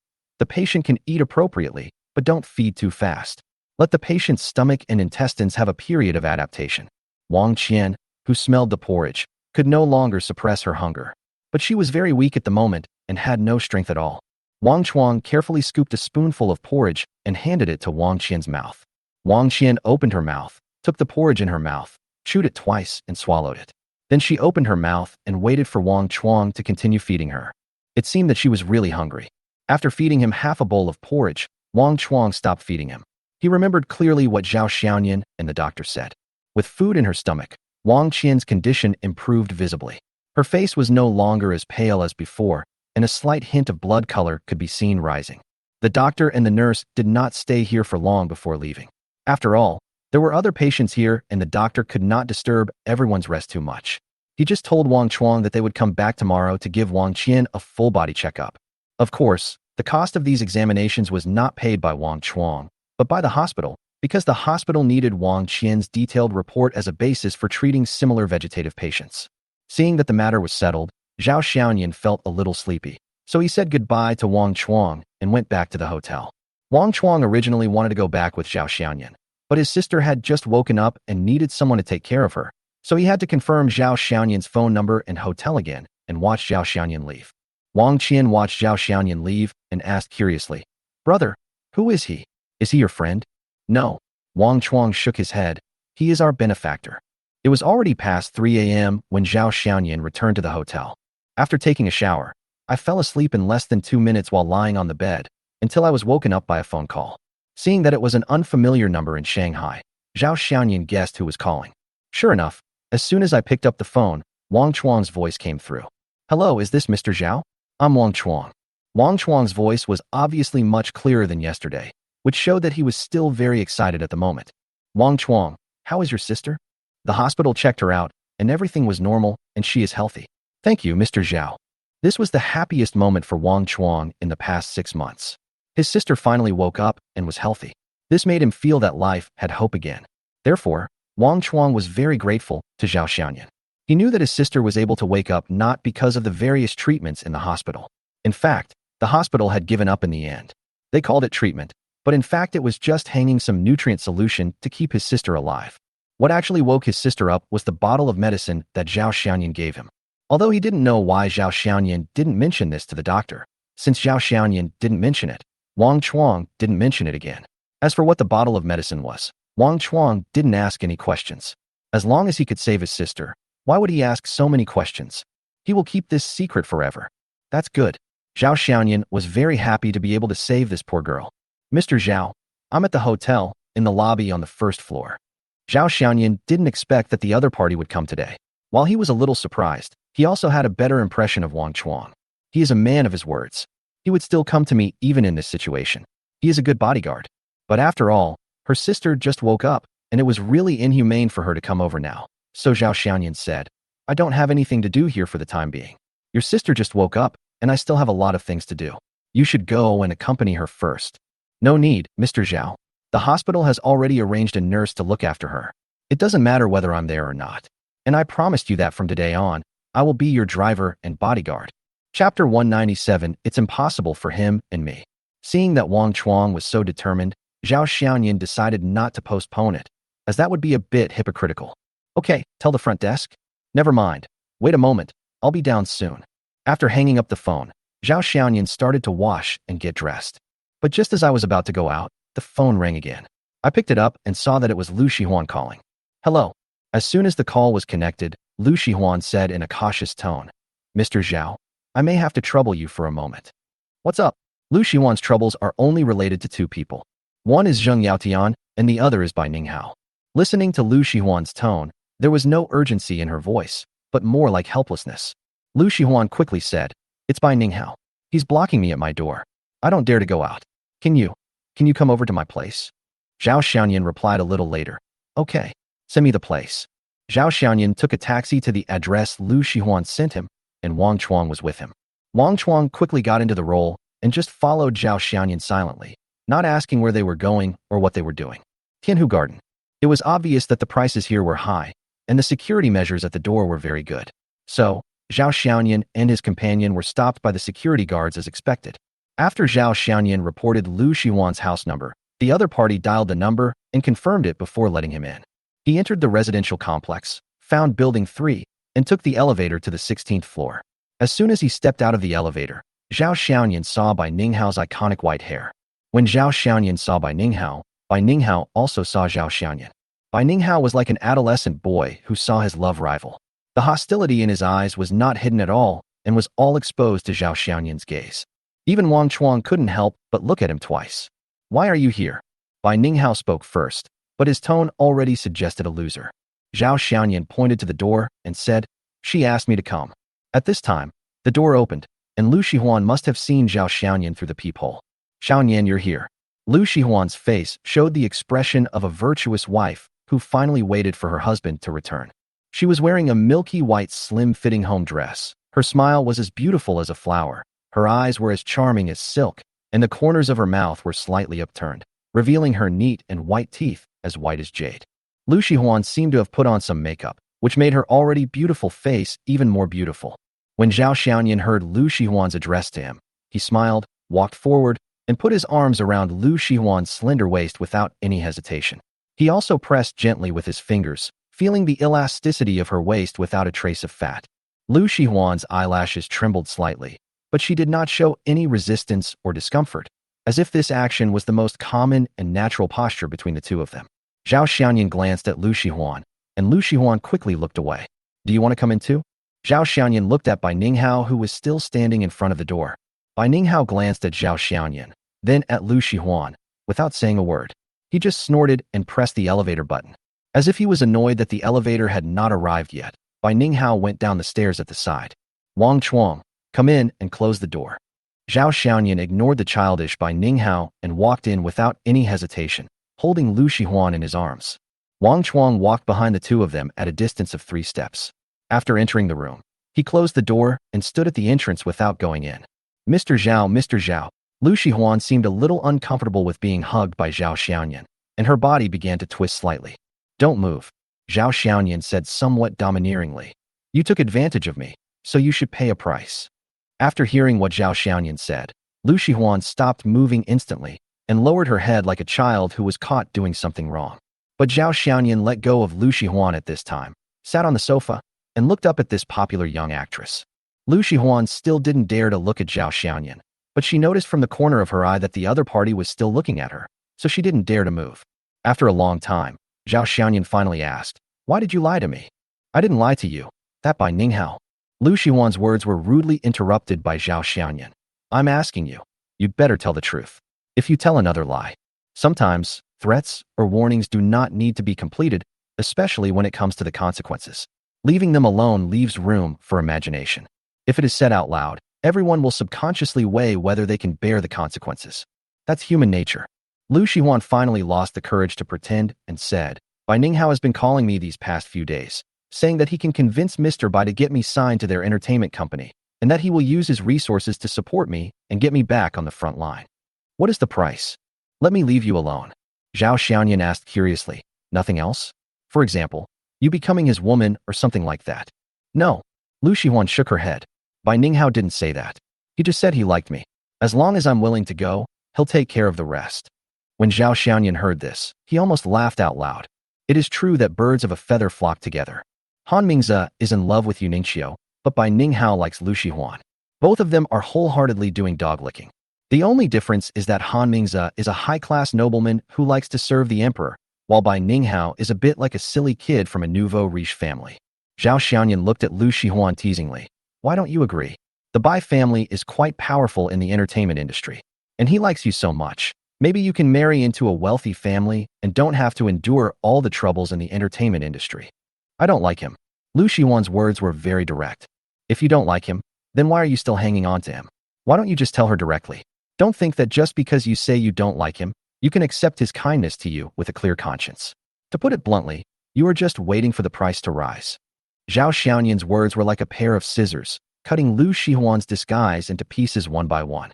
"The patient can eat appropriately, but don't feed too fast. Let the patient's stomach and intestines have a period of adaptation." Wang Qian, who smelled the porridge, could no longer suppress her hunger. But she was very weak at the moment and had no strength at all. Wang Chuang carefully scooped a spoonful of porridge and handed it to Wang Qian's mouth. Wang Qian opened her mouth, took the porridge in her mouth, chewed it twice, and swallowed it. Then she opened her mouth and waited for Wang Chuang to continue feeding her. It seemed that she was really hungry. After feeding him half a bowl of porridge, Wang Chuang stopped feeding him. He remembered clearly what Zhao Xiaoyan and the doctor said. With food in her stomach, Wang Qian's condition improved visibly. Her face was no longer as pale as before, and a slight hint of blood color could be seen rising. The doctor and the nurse did not stay here for long before leaving. After all, there were other patients here and the doctor could not disturb everyone's rest too much. He just told Wang Chuang that they would come back tomorrow to give Wang Qian a full body checkup. Of course, the cost of these examinations was not paid by Wang Chuang, but by the hospital, because the hospital needed Wang Qian's detailed report as a basis for treating similar vegetative patients. Seeing that the matter was settled, Zhao Xiaoyan felt a little sleepy, so he said goodbye to Wang Chuang and went back to the hotel. Wang Chuang originally wanted to go back with Zhao Xiaoyan, but his sister had just woken up and needed someone to take care of her, so he had to confirm Zhao Xiaoyan's phone number and hotel again and watch Zhao Xiaoyan leave. Wang Qian watched Zhao Xiaoyan leave and asked curiously, "Brother, who is he? Is he your friend?" "No." Wang Chuang shook his head. "He is our benefactor." It was already past 3 a.m. when Zhao Xiaoyan returned to the hotel. After taking a shower, I fell asleep in less than 2 minutes while lying on the bed, until I was woken up by a phone call. Seeing that it was an unfamiliar number in Shanghai, Zhao Xiaoyan guessed who was calling. Sure enough, as soon as I picked up the phone, Wang Chuang's voice came through. "Hello, is this Mr. Zhao? I'm Wang Chuang." Wang Chuang's voice was obviously much clearer than yesterday, which showed that he was still very excited at the moment. "Wang Chuang, how is your sister?" "The hospital checked her out, and everything was normal, and she is healthy." "Thank you, Mr. Zhao." This was the happiest moment for Wang Chuang in the past 6 months. His sister finally woke up and was healthy. This made him feel that life had hope again. Therefore, Wang Chuang was very grateful to Zhao Xiaoyan. He knew that his sister was able to wake up not because of the various treatments in the hospital. In fact, the hospital had given up in the end. They called it treatment, but in fact it was just hanging some nutrient solution to keep his sister alive. What actually woke his sister up was the bottle of medicine that Zhao Xiaoyan gave him. Although he didn't know why Zhao Xiaoyan didn't mention this to the doctor, since Zhao Xiaoyan didn't mention it, Wang Chuang didn't mention it again. As for what the bottle of medicine was, Wang Chuang didn't ask any questions. As long as he could save his sister, why would he ask so many questions? He will keep this secret forever. That's good. Zhao Xiaoyan was very happy to be able to save this poor girl. Mr. Zhao, I'm at the hotel, in the lobby on the first floor. Zhao Xiaoyan didn't expect that the other party would come today. While he was a little surprised, he also had a better impression of Wang Chuang. He is a man of his words. He would still come to me even in this situation. He is a good bodyguard. But after all, her sister just woke up, and it was really inhumane for her to come over now. So Zhao Xiaoyan said, I don't have anything to do here for the time being. Your sister just woke up, and I still have a lot of things to do. You should go and accompany her first. No need, Mr. Zhao. The hospital has already arranged a nurse to look after her. It doesn't matter whether I'm there or not. And I promised you that from today on, I will be your driver and bodyguard. Chapter 197. It's impossible for him and me. Seeing that Wang Chuang was so determined, Zhao Xiaoyan decided not to postpone it, as that would be a bit hypocritical. Okay, tell the front desk. Never mind. Wait a moment. I'll be down soon. After hanging up the phone, Zhao Xiaoyan started to wash and get dressed. But just as I was about to go out, the phone rang again. I picked it up and saw that it was Lu Shihuan calling. Hello. As soon as the call was connected, Lu Shihuan said in a cautious tone, Mr. Zhao, I may have to trouble you for a moment. What's up? Lu Shihuan's troubles are only related to two people. One is Zheng Yaotian, and the other is by Ninghao. Listening to Lu Shihuan's tone, there was no urgency in her voice, but more like helplessness. Lu Shihuan quickly said, It's by Ninghao. He's blocking me at my door. I don't dare to go out. Can you come over to my place? Zhao Xiaoyan replied a little later. Okay. Send me the place. Zhao Xiaoyan took a taxi to the address Lu Shihuan sent him, and Wang Chuang was with him. Wang Chuang quickly got into the role and just followed Zhao Xiaoyan silently, not asking where they were going or what they were doing. Tianhu Garden. It was obvious that the prices here were high, and the security measures at the door were very good. So, Zhao Xiaoyan and his companion were stopped by the security guards as expected. After Zhao Xiaoyan reported Lu Shihuan's house number, the other party dialed the number and confirmed it before letting him in. He entered the residential complex, found Building 3, and took the elevator to the 16th floor. As soon as he stepped out of the elevator, Zhao Xiaoyan saw Bai Ninghao's iconic white hair. When Zhao Xiaoyan saw Bai Ninghao also saw Zhao Xiaoyan. Bai Ninghao was like an adolescent boy who saw his love rival. The hostility in his eyes was not hidden at all and was all exposed to Zhao Xiaoyan's gaze. Even Wang Chuang couldn't help but look at him twice. Why are you here? Bai Ninghao spoke first, but his tone already suggested a loser. Zhao Xiaoyan pointed to the door and said, She asked me to come. At this time, the door opened, and Lu Shihuan must have seen Zhao Xiaoyan through the peephole. Xiaoyan, you're here. Lu Shihuan's face showed the expression of a virtuous wife who finally waited for her husband to return. She was wearing a milky white slim-fitting home dress. Her smile was as beautiful as a flower. Her eyes were as charming as silk, and the corners of her mouth were slightly upturned, revealing her neat and white teeth as white as jade. Lu Shihuan seemed to have put on some makeup, which made her already beautiful face even more beautiful. When Zhao Xiaoyan heard Lu Shihuan's address to him, he smiled, walked forward, and put his arms around Lu Shihuan's slender waist without any hesitation. He also pressed gently with his fingers, feeling the elasticity of her waist without a trace of fat. Lu Shihuan's eyelashes trembled slightly, but she did not show any resistance or discomfort, as if this action was the most common and natural posture between the two of them. Zhao Xiaoyan glanced at Lu Shihuan, and Lu Shihuan quickly looked away. Do you want to come in too? Zhao Xiaoyan looked at Bai Ninghao, who was still standing in front of the door. Bai Ninghao glanced at Zhao Xiaoyan, then at Lu Shihuan, without saying a word. He just snorted and pressed the elevator button. As if he was annoyed that the elevator had not arrived yet, Bai Ninghao went down the stairs at the side. Wang Chuang, come in and close the door. Zhao Xiaoyan ignored the childish Bai Ninghao and walked in without any hesitation, holding Lu Shihuan in his arms. Wang Chuang walked behind the two of them at a distance of 3 steps. After entering the room, he closed the door and stood at the entrance without going in. Mr. Zhao. Lu Shihuan seemed a little uncomfortable with being hugged by Zhao Xiaoyan, and her body began to twist slightly. Don't move, Zhao Xiaoyan said somewhat domineeringly. You took advantage of me, so you should pay a price. After hearing what Zhao Xiaoyan said, Lu Shihuan stopped moving instantly and lowered her head like a child who was caught doing something wrong. But Zhao Xiaoyan let go of Lu Shihuan at this time, sat on the sofa, and looked up at this popular young actress. Lu Shihuan still didn't dare to look at Zhao Xiaoyan, but she noticed from the corner of her eye that the other party was still looking at her, so she didn't dare to move. After a long time, Zhao Xiaoyan finally asked, Why did you lie to me? I didn't lie to you. That Bai Ninghao. Lu Shihuan's words were rudely interrupted by Zhao Xiaoyan. I'm asking you. You'd better tell the truth. If you tell another lie. Sometimes, threats or warnings do not need to be completed, especially when it comes to the consequences. Leaving them alone leaves room for imagination. If it is said out loud, everyone will subconsciously weigh whether they can bear the consequences. That's human nature. Lu Shihuan finally lost the courage to pretend and said, Bai Ninghao has been calling me these past few days, saying that he can convince Mr. Bai to get me signed to their entertainment company, and that he will use his resources to support me and get me back on the front line. What is the price? Let me leave you alone. Zhao Xiaoyan asked curiously. Nothing else? For example, you becoming his woman or something like that? No. Lu Shihuan shook her head. Bai Ninghao didn't say that. He just said he liked me. As long as I'm willing to go, he'll take care of the rest. When Zhao Xiaoyan heard this, he almost laughed out loud. It is true that birds of a feather flock together. Han Mingze is in love with Yu Ningxiu, but Bai Ninghao likes Lu Shihuan. Both of them are wholeheartedly doing dog licking. The only difference is that Han Mingze is a high-class nobleman who likes to serve the emperor, while Bai Ninghao is a bit like a silly kid from a nouveau riche family. Zhao Xiaoyan looked at Lu Shihuan teasingly. Why don't you agree? The Bai family is quite powerful in the entertainment industry, and he likes you so much. Maybe you can marry into a wealthy family and don't have to endure all the troubles in the entertainment industry. I don't like him. Lu Shihuan's words were very direct. If you don't like him, then why are you still hanging on to him? Why don't you just tell her directly? Don't think that just because you say you don't like him, you can accept his kindness to you with a clear conscience. To put it bluntly, you are just waiting for the price to rise. Zhao Xiaoyan's words were like a pair of scissors, cutting Lu Shihuan's disguise into pieces one by one.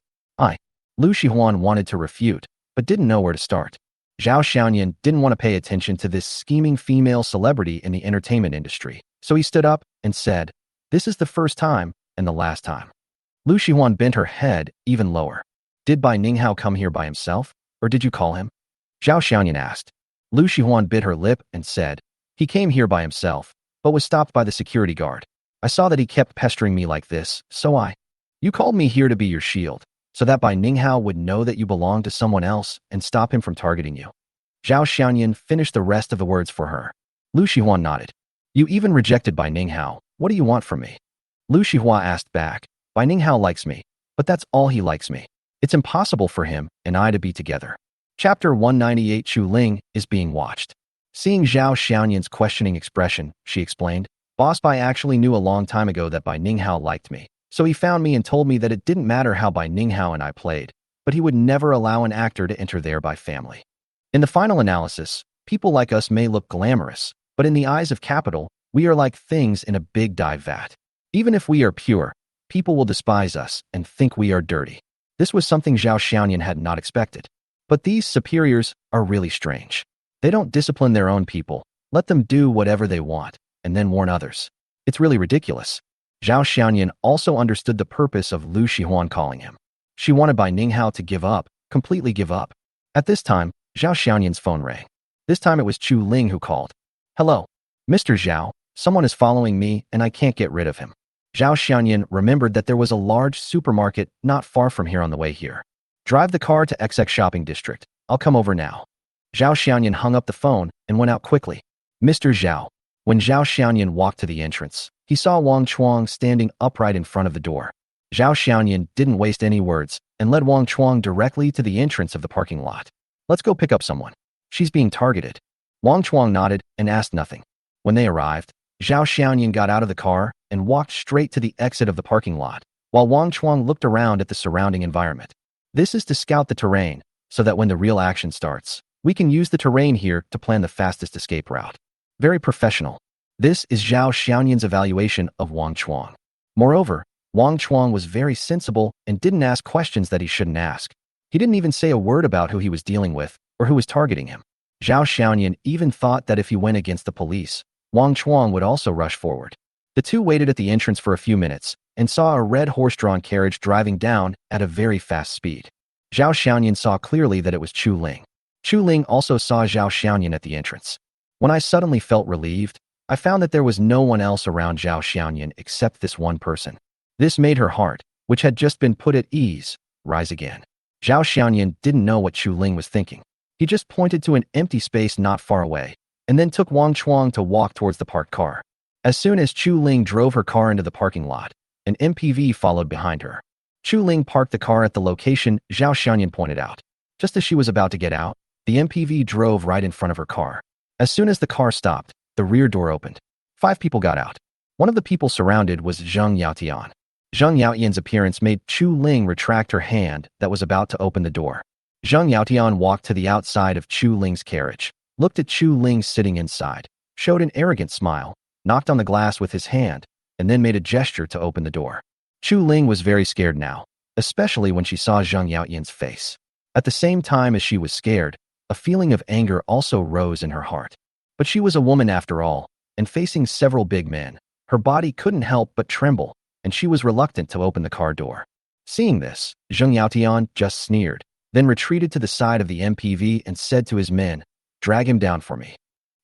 Lu Shihuan wanted to refute, but didn't know where to start. Zhao Xiaoyan didn't want to pay attention to this scheming female celebrity in the entertainment industry, so he stood up and said, This is the first time and the last time. Lu Shihuan bent her head even lower. Did Bai Ninghao come here by himself, or did you call him? Zhao Xiaoyan asked. Lu Shihuan bit her lip and said, He came here by himself, but was stopped by the security guard. I saw that he kept pestering me like this, so You called me here to be your shield, so that Bai Ninghao would know that you belong to someone else and stop him from targeting you. Zhao Xiaoyan finished the rest of the words for her. Lu Shihuan nodded. You even rejected Bai Ninghao. What do you want from me? Lu Shihua asked back. Bai Ninghao likes me, but that's all he likes me. It's impossible for him and I to be together. Chapter 198 Chu Ling is being watched. Seeing Zhao Xiaoyan's questioning expression, she explained, Boss Bai actually knew a long time ago that Bai Ninghao liked me, so he found me and told me that it didn't matter how Bai Ninghao and I played, but he would never allow an actor to enter their Bai family. In the final analysis, people like us may look glamorous, but in the eyes of capital, we are like things in a big dye vat. Even if we are pure, people will despise us and think we are dirty. This was something Zhao Xiaoyan had not expected. But these superiors are really strange. They don't discipline their own people, let them do whatever they want, and then warn others. It's really ridiculous. Zhao Xiaoyan also understood the purpose of Lu Shihuan calling him. She wanted Bai Ninghao to give up, completely give up. At this time, Zhao Xiaoyan's phone rang. This time it was Chu Ling who called. Hello. Mr. Zhao, someone is following me and I can't get rid of him. Zhao Xiaoyan remembered that there was a large supermarket not far from here on the way here. Drive the car to XX Shopping District. I'll come over now. Zhao Xiaoyan hung up the phone and went out quickly. Mr. Zhao. When Zhao Xiaoyan walked to the entrance, he saw Wang Chuang standing upright in front of the door. Zhao Xiaoyan didn't waste any words and led Wang Chuang directly to the entrance of the parking lot. Let's go pick up someone. She's being targeted. Wang Chuang nodded and asked nothing. When they arrived, Zhao Xiaoyan got out of the car and walked straight to the exit of the parking lot, while Wang Chuang looked around at the surrounding environment. This is to scout the terrain, so that when the real action starts, we can use the terrain here to plan the fastest escape route. Very professional. This is Zhao Xiaoyan's evaluation of Wang Chuang. Moreover, Wang Chuang was very sensible and didn't ask questions that he shouldn't ask. He didn't even say a word about who he was dealing with or who was targeting him. Zhao Xiaoyan even thought that if he went against the police, Wang Chuang would also rush forward. The two waited at the entrance for a few minutes and saw a red horse-drawn carriage driving down at a very fast speed. Zhao Xiaoyan saw clearly that it was Chu Ling. Chu Ling also saw Zhao Xiaoyan at the entrance. When I suddenly felt relieved, I found that there was no one else around Zhao Xiaoyan except this one person. This made her heart, which had just been put at ease, rise again. Zhao Xiaoyan didn't know what Chu Ling was thinking. He just pointed to an empty space not far away, and then took Wang Chuang to walk towards the parked car. As soon as Chu Ling drove her car into the parking lot, an MPV followed behind her. Chu Ling parked the car at the location Zhao Xianyan pointed out. Just as she was about to get out, the MPV drove right in front of her car. As soon as the car stopped, the rear door opened. 5 people got out. One of the people surrounded was Zheng Yaotian. Zheng Yaotian's appearance made Chu Ling retract her hand that was about to open the door. Zheng Yaotian walked to the outside of Chu Ling's carriage, looked at Chu Ling sitting inside, showed an arrogant smile, knocked on the glass with his hand, and then made a gesture to open the door. Chu Ling was very scared now, especially when she saw Zheng Yaotian's face. At the same time as she was scared, a feeling of anger also rose in her heart. But she was a woman after all, and facing several big men, her body couldn't help but tremble, and she was reluctant to open the car door. Seeing this, Zheng Yaotian just sneered, then retreated to the side of the MPV and said to his men, "Drag him down for me."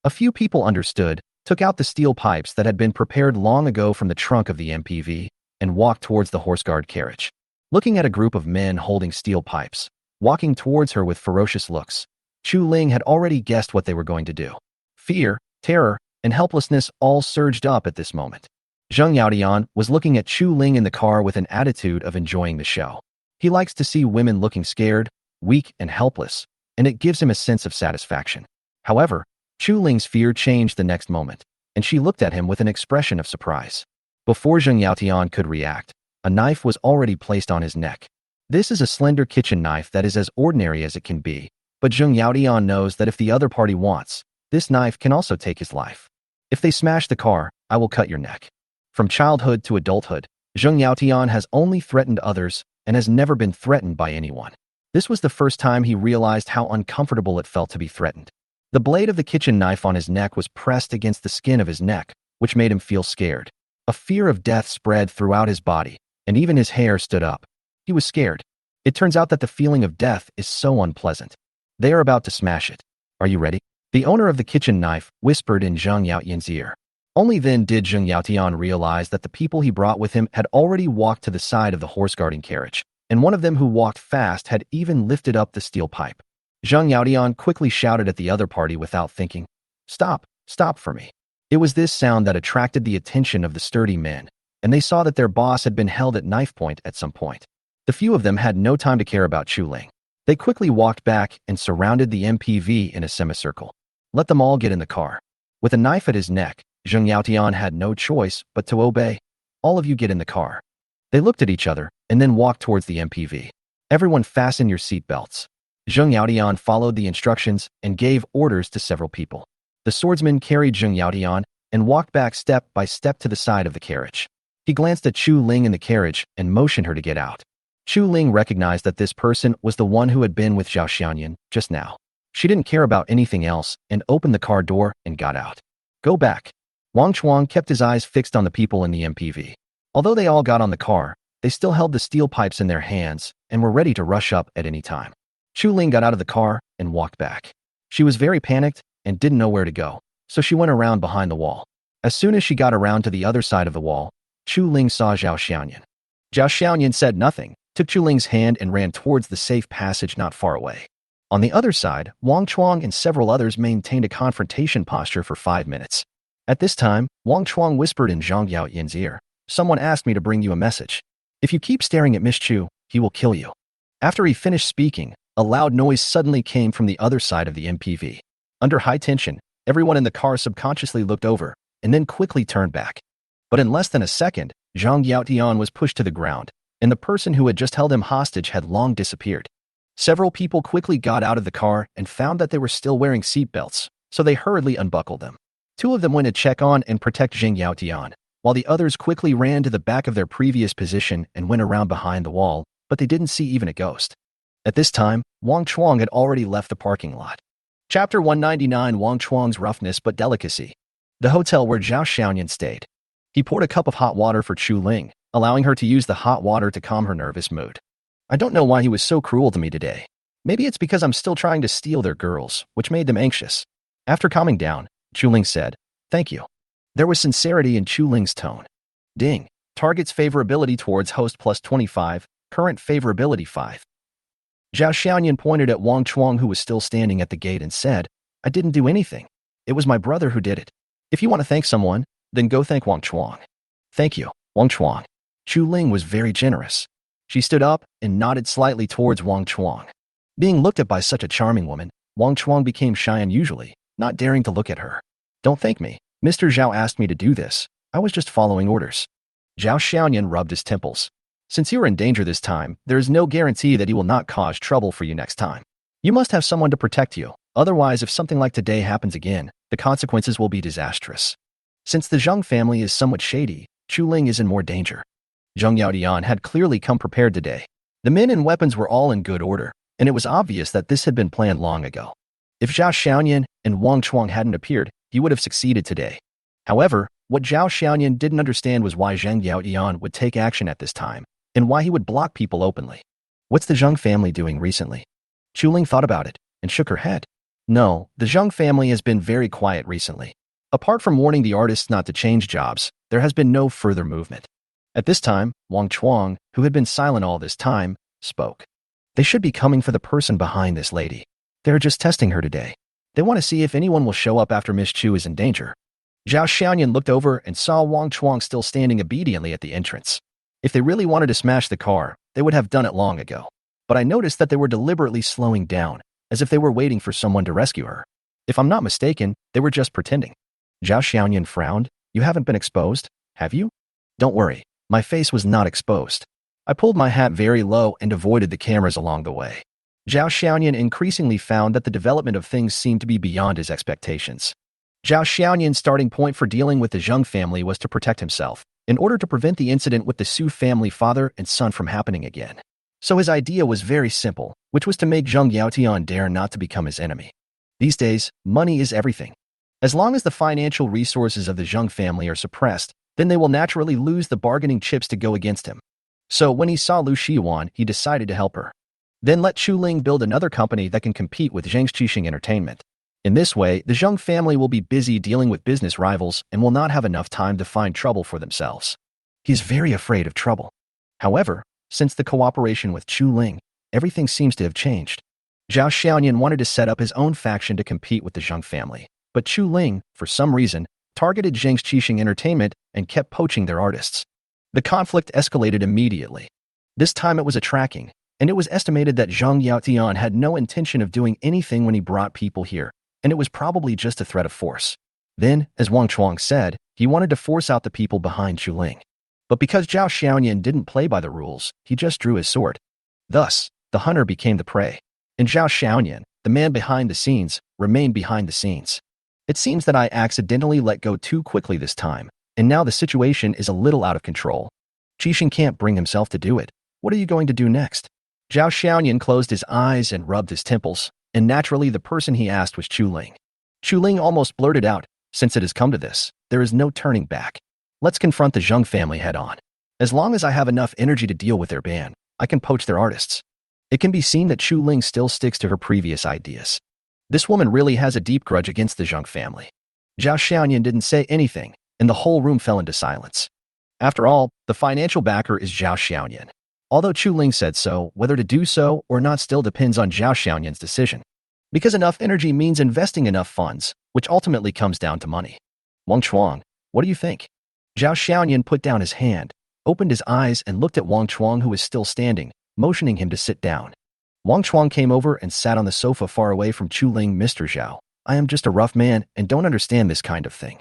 A few people understood, took out the steel pipes that had been prepared long ago from the trunk of the MPV, and walked towards the horse guard carriage. Looking at a group of men holding steel pipes, walking towards her with ferocious looks, Chu Ling had already guessed what they were going to do. Fear, terror, and helplessness all surged up at this moment. Zheng Yaotian was looking at Chu Ling in the car with an attitude of enjoying the show. He likes to see women looking scared, weak, and helpless, and it gives him a sense of satisfaction. However, Chu Ling's fear changed the next moment, and she looked at him with an expression of surprise. Before Zheng Yaotian could react, a knife was already placed on his neck. This is a slender kitchen knife that is as ordinary as it can be, but Zheng Yaotian knows that if the other party wants, this knife can also take his life. If they smash the car, I will cut your neck. From childhood to adulthood, Zheng Yaotian has only threatened others and has never been threatened by anyone. This was the first time he realized how uncomfortable it felt to be threatened. The blade of the kitchen knife on his neck was pressed against the skin of his neck, which made him feel scared. A fear of death spread throughout his body, and even his hair stood up. He was scared. It turns out that the feeling of death is so unpleasant. They are about to smash it. Are you ready? The owner of the kitchen knife whispered in Zheng Yaotian's ear. Only then did Zheng Yaotian realize that the people he brought with him had already walked to the side of the horse-guarding carriage, and one of them who walked fast had even lifted up the steel pipe. Zheng Yaotian quickly shouted at the other party without thinking, "Stop, stop for me." It was this sound that attracted the attention of the sturdy men, and they saw that their boss had been held at knife point at some point. The few of them had no time to care about Chu Ling. They quickly walked back and surrounded the MPV in a semicircle. Let them all get in the car. With a knife at his neck, Zheng Yaotian had no choice but to obey. All of you get in the car. They looked at each other and then walked towards the MPV. Everyone fasten your seat belts. Zheng Yaotian followed the instructions and gave orders to several people. The swordsman carried Zheng Yaotian and walked back step by step to the side of the carriage. He glanced at Chu Ling in the carriage and motioned her to get out. Chu Ling recognized that this person was the one who had been with Zhao Xianyan just now. She didn't care about anything else and opened the car door and got out. Go back. Wang Chuang kept his eyes fixed on the people in the MPV. Although they all got on the car, they still held the steel pipes in their hands and were ready to rush up at any time. Chu Ling got out of the car and walked back. She was very panicked and didn't know where to go, so she went around behind the wall. As soon as she got around to the other side of the wall, Chu Ling saw Zhao Xianyan. Zhao Xianyan said nothing, took Chu Ling's hand and ran towards the safe passage not far away. On the other side, Wang Chuang and several others maintained a confrontation posture for 5 minutes. At this time, Wang Chuang whispered in Zhang Yaoyan's ear, "Someone asked me to bring you a message. If you keep staring at Miss Chu, he will kill you." After he finished speaking, a loud noise suddenly came from the other side of the MPV. Under high tension, everyone in the car subconsciously looked over and then quickly turned back. But in less than a second, Zhang Yaotian was pushed to the ground, and the person who had just held him hostage had long disappeared. Several people quickly got out of the car and found that they were still wearing seatbelts, so they hurriedly unbuckled them. 2 of them went to check on and protect Zhang Yaotian, while the others quickly ran to the back of their previous position and went around behind the wall, but they didn't see even a ghost. At this time, Wang Chuang had already left the parking lot. Chapter 199: Wang Chuang's roughness but delicacy. The hotel where Zhao Xianyan stayed. He poured a cup of hot water for Chu Ling, allowing her to use the hot water to calm her nervous mood. I don't know why he was so cruel to me today. Maybe it's because I'm still trying to steal their girls, which made them anxious. After calming down, Chu Ling said, "Thank you." There was sincerity in Chu Ling's tone. Ding. Target's favorability towards host plus 25, current favorability 5. Zhao Xianyan pointed at Wang Chuang, who was still standing at the gate, and said, "I didn't do anything. It was my brother who did it. If you want to thank someone, Then go thank Wang Chuang. Thank you, Wang Chuang. Chu Ling was very generous. She stood up and nodded slightly towards Wang Chuang. Being looked at by such a charming woman, Wang Chuang became shy unusually, not daring to look at her. Don't thank me. Mr. Zhao asked me to do this. I was just following orders. Zhao Xiaoyan rubbed his temples. Since you are in danger this time, there is no guarantee that he will not cause trouble for you next time. You must have someone to protect you. Otherwise, if something like today happens again, the consequences will be disastrous. Since the Zheng family is somewhat shady, Chu Ling is in more danger. Zheng Yaotian had clearly come prepared today. The men and weapons were all in good order, and it was obvious that this had been planned long ago. If Zhao Xiaoyan and Wang Chuang hadn't appeared, he would have succeeded today. However, what Zhao Xiaoyan didn't understand was why Zheng Yaotian would take action at this time, and why he would block people openly. What's the Zheng family doing recently? Chu Ling thought about it and shook her head. No, the Zheng family has been very quiet recently. Apart from warning the artists not to change jobs, there has been no further movement. At this time, Wang Chuang, who had been silent all this time, spoke. They should be coming for the person behind this lady. They're just testing her today. They want to see if anyone will show up after Miss Chu is in danger. Zhao Xiaoyan looked over and saw Wang Chuang still standing obediently at the entrance. If they really wanted to smash the car, they would have done it long ago. But I noticed that they were deliberately slowing down, as if they were waiting for someone to rescue her. If I'm not mistaken, they were just pretending. Zhao Xiaoyan frowned. You haven't been exposed, have you? Don't worry, my face was not exposed. I pulled my hat very low and avoided the cameras along the way. Zhao Xiaoyan increasingly found that the development of things seemed to be beyond his expectations. Zhao Xiaoyan's starting point for dealing with the Zheng family was to protect himself, in order to prevent the incident with the Su family father and son from happening again. So his idea was very simple, which was to make Zheng Yaotian dare not to become his enemy. These days, money is everything. As long as the financial resources of the Zheng family are suppressed, then they will naturally lose the bargaining chips to go against him. So when he saw Lu Shiyuan, he decided to help her. Then let Chu Ling build another company that can compete with Zheng's Qixing Entertainment. In this way, the Zheng family will be busy dealing with business rivals and will not have enough time to find trouble for themselves. He's very afraid of trouble. However, since the cooperation with Chu Ling, everything seems to have changed. Zhao Xiaoyan wanted to set up his own faction to compete with the Zheng family, but Chu Ling, for some reason, targeted Zheng's Qixing Entertainment and kept poaching their artists. The conflict escalated immediately. This time it was a tracking, and it was estimated that Zheng Yaotian had no intention of doing anything when he brought people here, and it was probably just a threat of force. Then, as Wang Chuang said, he wanted to force out the people behind Chu Ling. But because Zhao Xiaoyan didn't play by the rules, he just drew his sword. Thus, the hunter became the prey, and Zhao Xiaoyan, the man behind the scenes, remained behind the scenes. It seems that I accidentally let go too quickly this time, and now the situation is a little out of control. Qixing can't bring himself to do it. What are you going to do next? Zhao Xiaoyan closed his eyes and rubbed his temples, and naturally the person he asked was Chu Ling. Chu Ling almost blurted out, since it has come to this, there is no turning back. Let's confront the Zheng family head-on. As long as I have enough energy to deal with their ban, I can poach their artists. It can be seen that Chu Ling still sticks to her previous ideas. This woman really has a deep grudge against the Zheng family. Zhao Xiaoyan didn't say anything, and the whole room fell into silence. After all, the financial backer is Zhao Xiaoyan. Although Chu Ling said so, whether to do so or not still depends on Zhao Xiaoyan's decision. Because enough energy means investing enough funds, which ultimately comes down to money. Wang Chuang, what do you think? Zhao Xiaoyan put down his hand, opened his eyes and looked at Wang Chuang, who was still standing, motioning him to sit down. Wang Chuang came over and sat on the sofa far away from Chu Ling. Mr. Zhao, I am just a rough man and don't understand this kind of thing.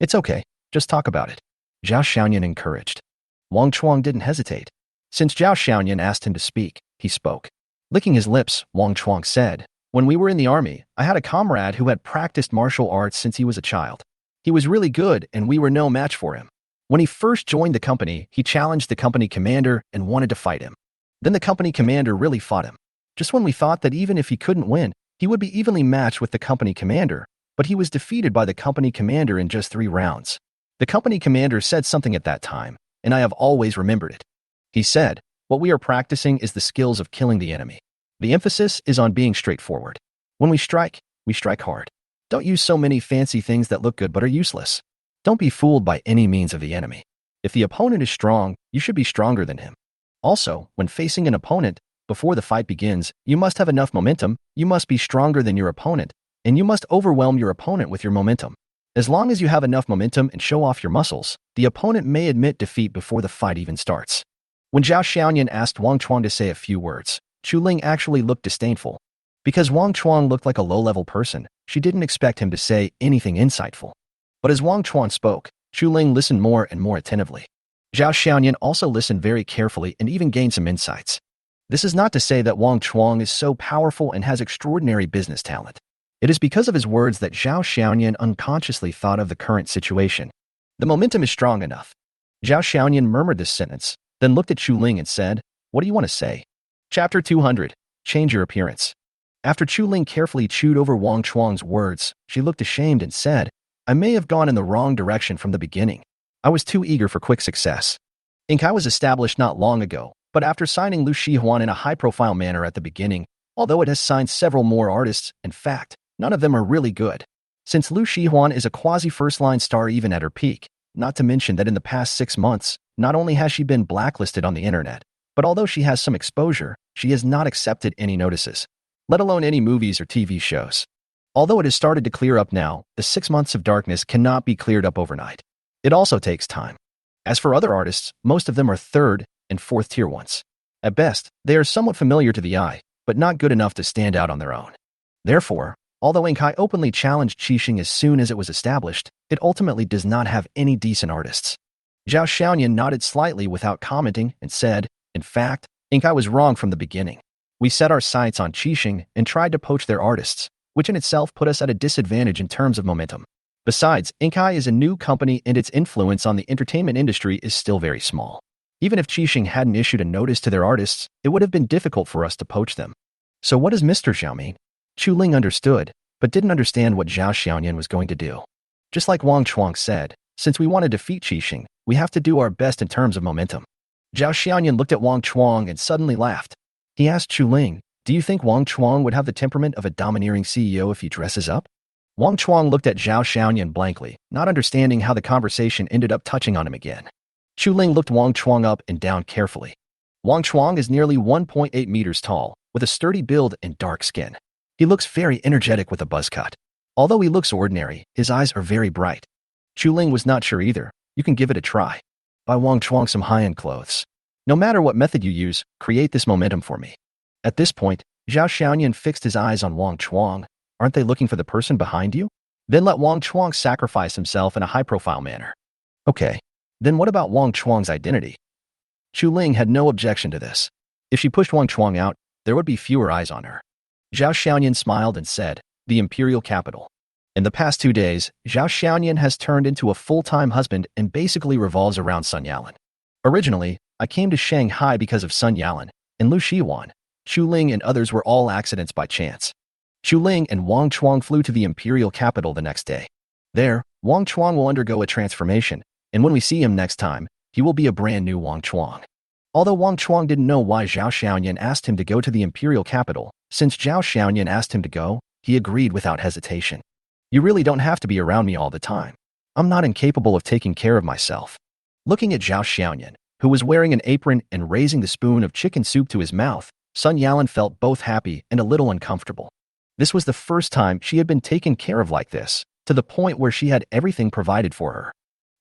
It's okay, just talk about it. Zhao Xiaoyan encouraged. Wang Chuang didn't hesitate. Since Zhao Xiaoyan asked him to speak, he spoke. Licking his lips, Wang Chuang said, when we were in the army, I had a comrade who had practiced martial arts since he was a child. He was really good and we were no match for him. When he first joined the company, he challenged the company commander and wanted to fight him. Then the company commander really fought him. Just when we thought that even if he couldn't win, he would be evenly matched with the company commander, but he was defeated by the company commander in just 3 rounds. The company commander said something at that time, and I have always remembered it. He said, what we are practicing is the skills of killing the enemy. The emphasis is on being straightforward. When we strike hard. Don't use so many fancy things that look good but are useless. Don't be fooled by any means of the enemy. If the opponent is strong, you should be stronger than him. Also, when facing an opponent, before the fight begins, you must have enough momentum, you must be stronger than your opponent, and you must overwhelm your opponent with your momentum. As long as you have enough momentum and show off your muscles, the opponent may admit defeat before the fight even starts. When Zhao Xiaoyan asked Wang Chuang to say a few words, Chu Ling actually looked disdainful. Because Wang Chuang looked like a low-level person, she didn't expect him to say anything insightful. But as Wang Chuang spoke, Chu Ling listened more and more attentively. Zhao Xiaoyan also listened very carefully and even gained some insights. This is not to say that Wang Chuang is so powerful and has extraordinary business talent. It is because of his words that Zhao Xiaoyan unconsciously thought of the current situation. The momentum is strong enough. Zhao Xiaoyan murmured this sentence, then looked at Chu Ling and said, "What do you want to say?" Chapter 200. Change your appearance. After Chu Ling carefully chewed over Wang Chuang's words, she looked ashamed and said, "I may have gone in the wrong direction from the beginning. I was too eager for quick success. Inkai was established not long ago, but after signing Lu Shihuan in a high-profile manner at the beginning, although it has signed several more artists, in fact, none of them are really good. Since Lu Shihuan is a quasi-first-line star even at her peak, not to mention that in the past 6 months, not only has she been blacklisted on the internet, but although she has some exposure, she has not accepted any notices, let alone any movies or TV shows. Although it has started to clear up now, the 6 months of darkness cannot be cleared up overnight. It also takes time. As for other artists, most of them are 3rd and 4th tier ones. At best, they are somewhat familiar to the eye, but not good enough to stand out on their own. Therefore, although Inkai openly challenged Qixing as soon as it was established, it ultimately does not have any decent artists. Zhao Xiaoyan nodded slightly without commenting and said, "In fact, Inkai was wrong from the beginning. We set our sights on Qixing and tried to poach their artists, which in itself put us at a disadvantage in terms of momentum. Besides, Inkai is a new company and its influence on the entertainment industry is still very small. Even if Qixing hadn't issued a notice to their artists, it would have been difficult for us to poach them." So what does Mr. Zhao mean? Chu Ling understood, but didn't understand what Zhao Xiaoyan was going to do. Just like Wang Chuang said, since we want to defeat Qixing, we have to do our best in terms of momentum. Zhao Xiaoyan looked at Wang Chuang and suddenly laughed. He asked Chu Ling, "Do you think Wang Chuang would have the temperament of a domineering CEO if he dresses up?" Wang Chuang looked at Zhao Xiaoyan blankly, not understanding how the conversation ended up touching on him again. Chu Ling looked Wang Chuang up and down carefully. Wang Chuang is nearly 1.8 meters tall, with a sturdy build and dark skin. He looks very energetic with a buzz cut. Although he looks ordinary, his eyes are very bright. Chu Ling was not sure either. "You can give it a try. Buy Wang Chuang some high-end clothes. No matter what method you use, create this momentum for me." At this point, Zhao Xiaoyan fixed his eyes on Wang Chuang. "Aren't they looking for the person behind you? Then let Wang Chuang sacrifice himself in a high-profile manner." "Okay. Then what about Wang Chuang's identity?" Chu Ling had no objection to this. If she pushed Wang Chuang out, there would be fewer eyes on her. Zhao Xiaoyan smiled and said, "The imperial capital." In the past 2 days, Zhao Xiaoyan has turned into a full-time husband and basically revolves around Sun Yalan. Originally, I came to Shanghai because of Sun Yalan and Lu Shihuan. Chu Ling and others were all accidents by chance. Chu Ling and Wang Chuang flew to the imperial capital the next day. There, Wang Chuang will undergo a transformation, and when we see him next time, he will be a brand new Wang Chuang. Although Wang Chuang didn't know why Zhao Xiaoyan asked him to go to the imperial capital, since Zhao Xiaoyan asked him to go, he agreed without hesitation. "You really don't have to be around me all the time. I'm not incapable of taking care of myself." Looking at Zhao Xiaoyan, who was wearing an apron and raising the spoon of chicken soup to his mouth, Sun Yalan felt both happy and a little uncomfortable. This was the first time she had been taken care of like this, to the point where she had everything provided for her.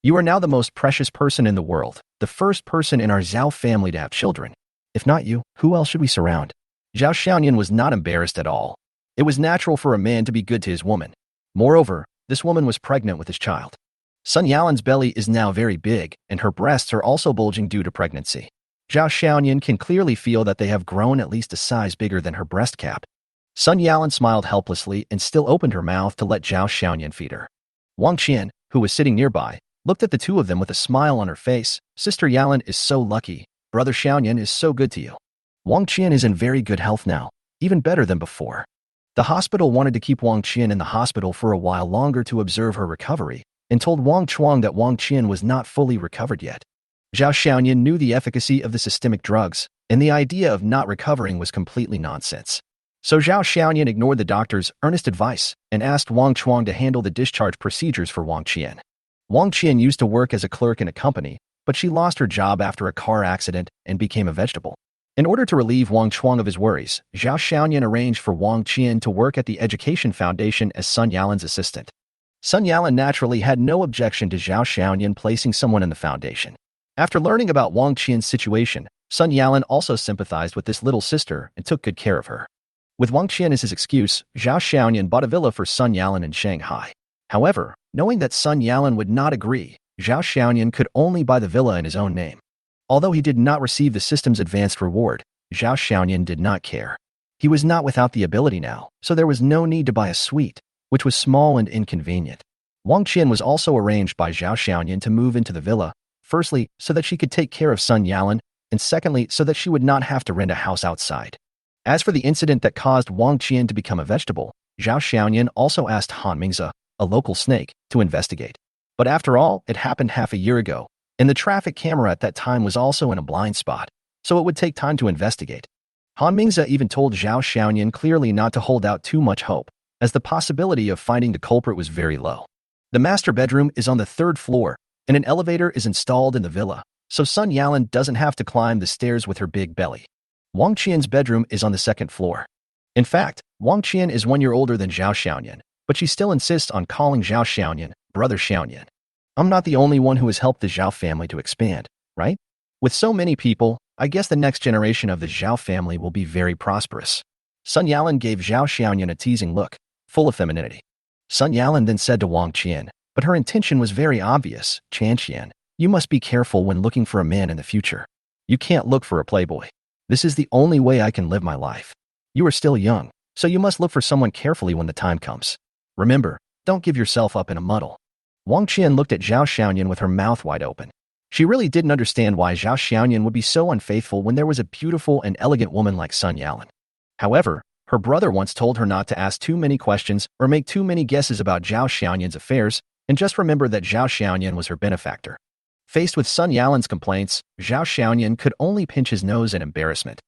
"You are now the most precious person in the world, the first person in our Zhao family to have children. If not you, who else should we surround?" Zhao Xiaoyan was not embarrassed at all. It was natural for a man to be good to his woman. Moreover, this woman was pregnant with his child. Sun Yalan's belly is now very big, and her breasts are also bulging due to pregnancy. Zhao Xiaoyan can clearly feel that they have grown at least a size bigger than her breast cap. Sun Yalan smiled helplessly and still opened her mouth to let Zhao Xiaoyan feed her. Wang Qian, who was sitting nearby, looked at the two of them with a smile on her face. "Sister Yalan is so lucky. Brother Xiaoyan is so good to you." Wang Qian is in very good health now, even better than before. The hospital wanted to keep Wang Qian in the hospital for a while longer to observe her recovery, and told Wang Chuang that Wang Qian was not fully recovered yet. Zhao Xiaoyan knew the efficacy of the systemic drugs, and the idea of not recovering was completely nonsense. So Zhao Xiaoyan ignored the doctor's earnest advice and asked Wang Chuang to handle the discharge procedures for Wang Qian. Wang Qian used to work as a clerk in a company, but she lost her job after a car accident and became a vegetable. In order to relieve Wang Chuang of his worries, Zhao Xiaoyan arranged for Wang Qian to work at the Education Foundation as Sun Yalan's assistant. Sun Yalan naturally had no objection to Zhao Xiaoyan placing someone in the foundation. After learning about Wang Qian's situation, Sun Yalan also sympathized with this little sister and took good care of her. With Wang Qian as his excuse, Zhao Xiaoyan bought a villa for Sun Yalan in Shanghai. However, knowing that Sun Yalan would not agree, Zhao Xiaoyan could only buy the villa in his own name. Although he did not receive the system's advanced reward, Zhao Xiaoyan did not care. He was not without the ability now, so there was no need to buy a suite, which was small and inconvenient. Wang Qian was also arranged by Zhao Xiaoyan to move into the villa, firstly, so that she could take care of Sun Yalan, and secondly, so that she would not have to rent a house outside. As for the incident that caused Wang Qian to become a vegetable, Zhao Xiaoyan also asked Han Mingze, a local snake, to investigate. But after all, it happened half a year ago, and the traffic camera at that time was also in a blind spot, so it would take time to investigate. Han Mingze even told Zhao Xiaoyan clearly not to hold out too much hope, as the possibility of finding the culprit was very low. The master bedroom is on the 3rd floor, and an elevator is installed in the villa, so Sun Yalan doesn't have to climb the stairs with her big belly. Wang Qian's bedroom is on the 2nd floor. In fact, Wang Qian is 1 year older than Zhao Xiaoyan, but she still insists on calling Zhao Xiaoyan Brother Xiaoyan. I'm not the only one who has helped the Zhao family to expand, right? With so many people, I guess the next generation of the Zhao family will be very prosperous. Sun Yalan gave Zhao Xiaoyan a teasing look, full of femininity. Sun Yalan then said to Wang Qian, but her intention was very obvious, Chan Qian, you must be careful when looking for a man in the future. You can't look for a playboy. This is the only way I can live my life. You are still young, so you must look for someone carefully when the time comes. Remember, don't give yourself up in a muddle. Wang Qian looked at Zhao Xiaoyan with her mouth wide open. She really didn't understand why Zhao Xiaoyan would be so unfaithful when there was a beautiful and elegant woman like Sun Yalan. However, her brother once told her not to ask too many questions or make too many guesses about Zhao Xiaoyan's affairs, and just remember that Zhao Xiaoyan was her benefactor. Faced with Sun Yalan's complaints, Zhao Xiaoyan could only pinch his nose in embarrassment.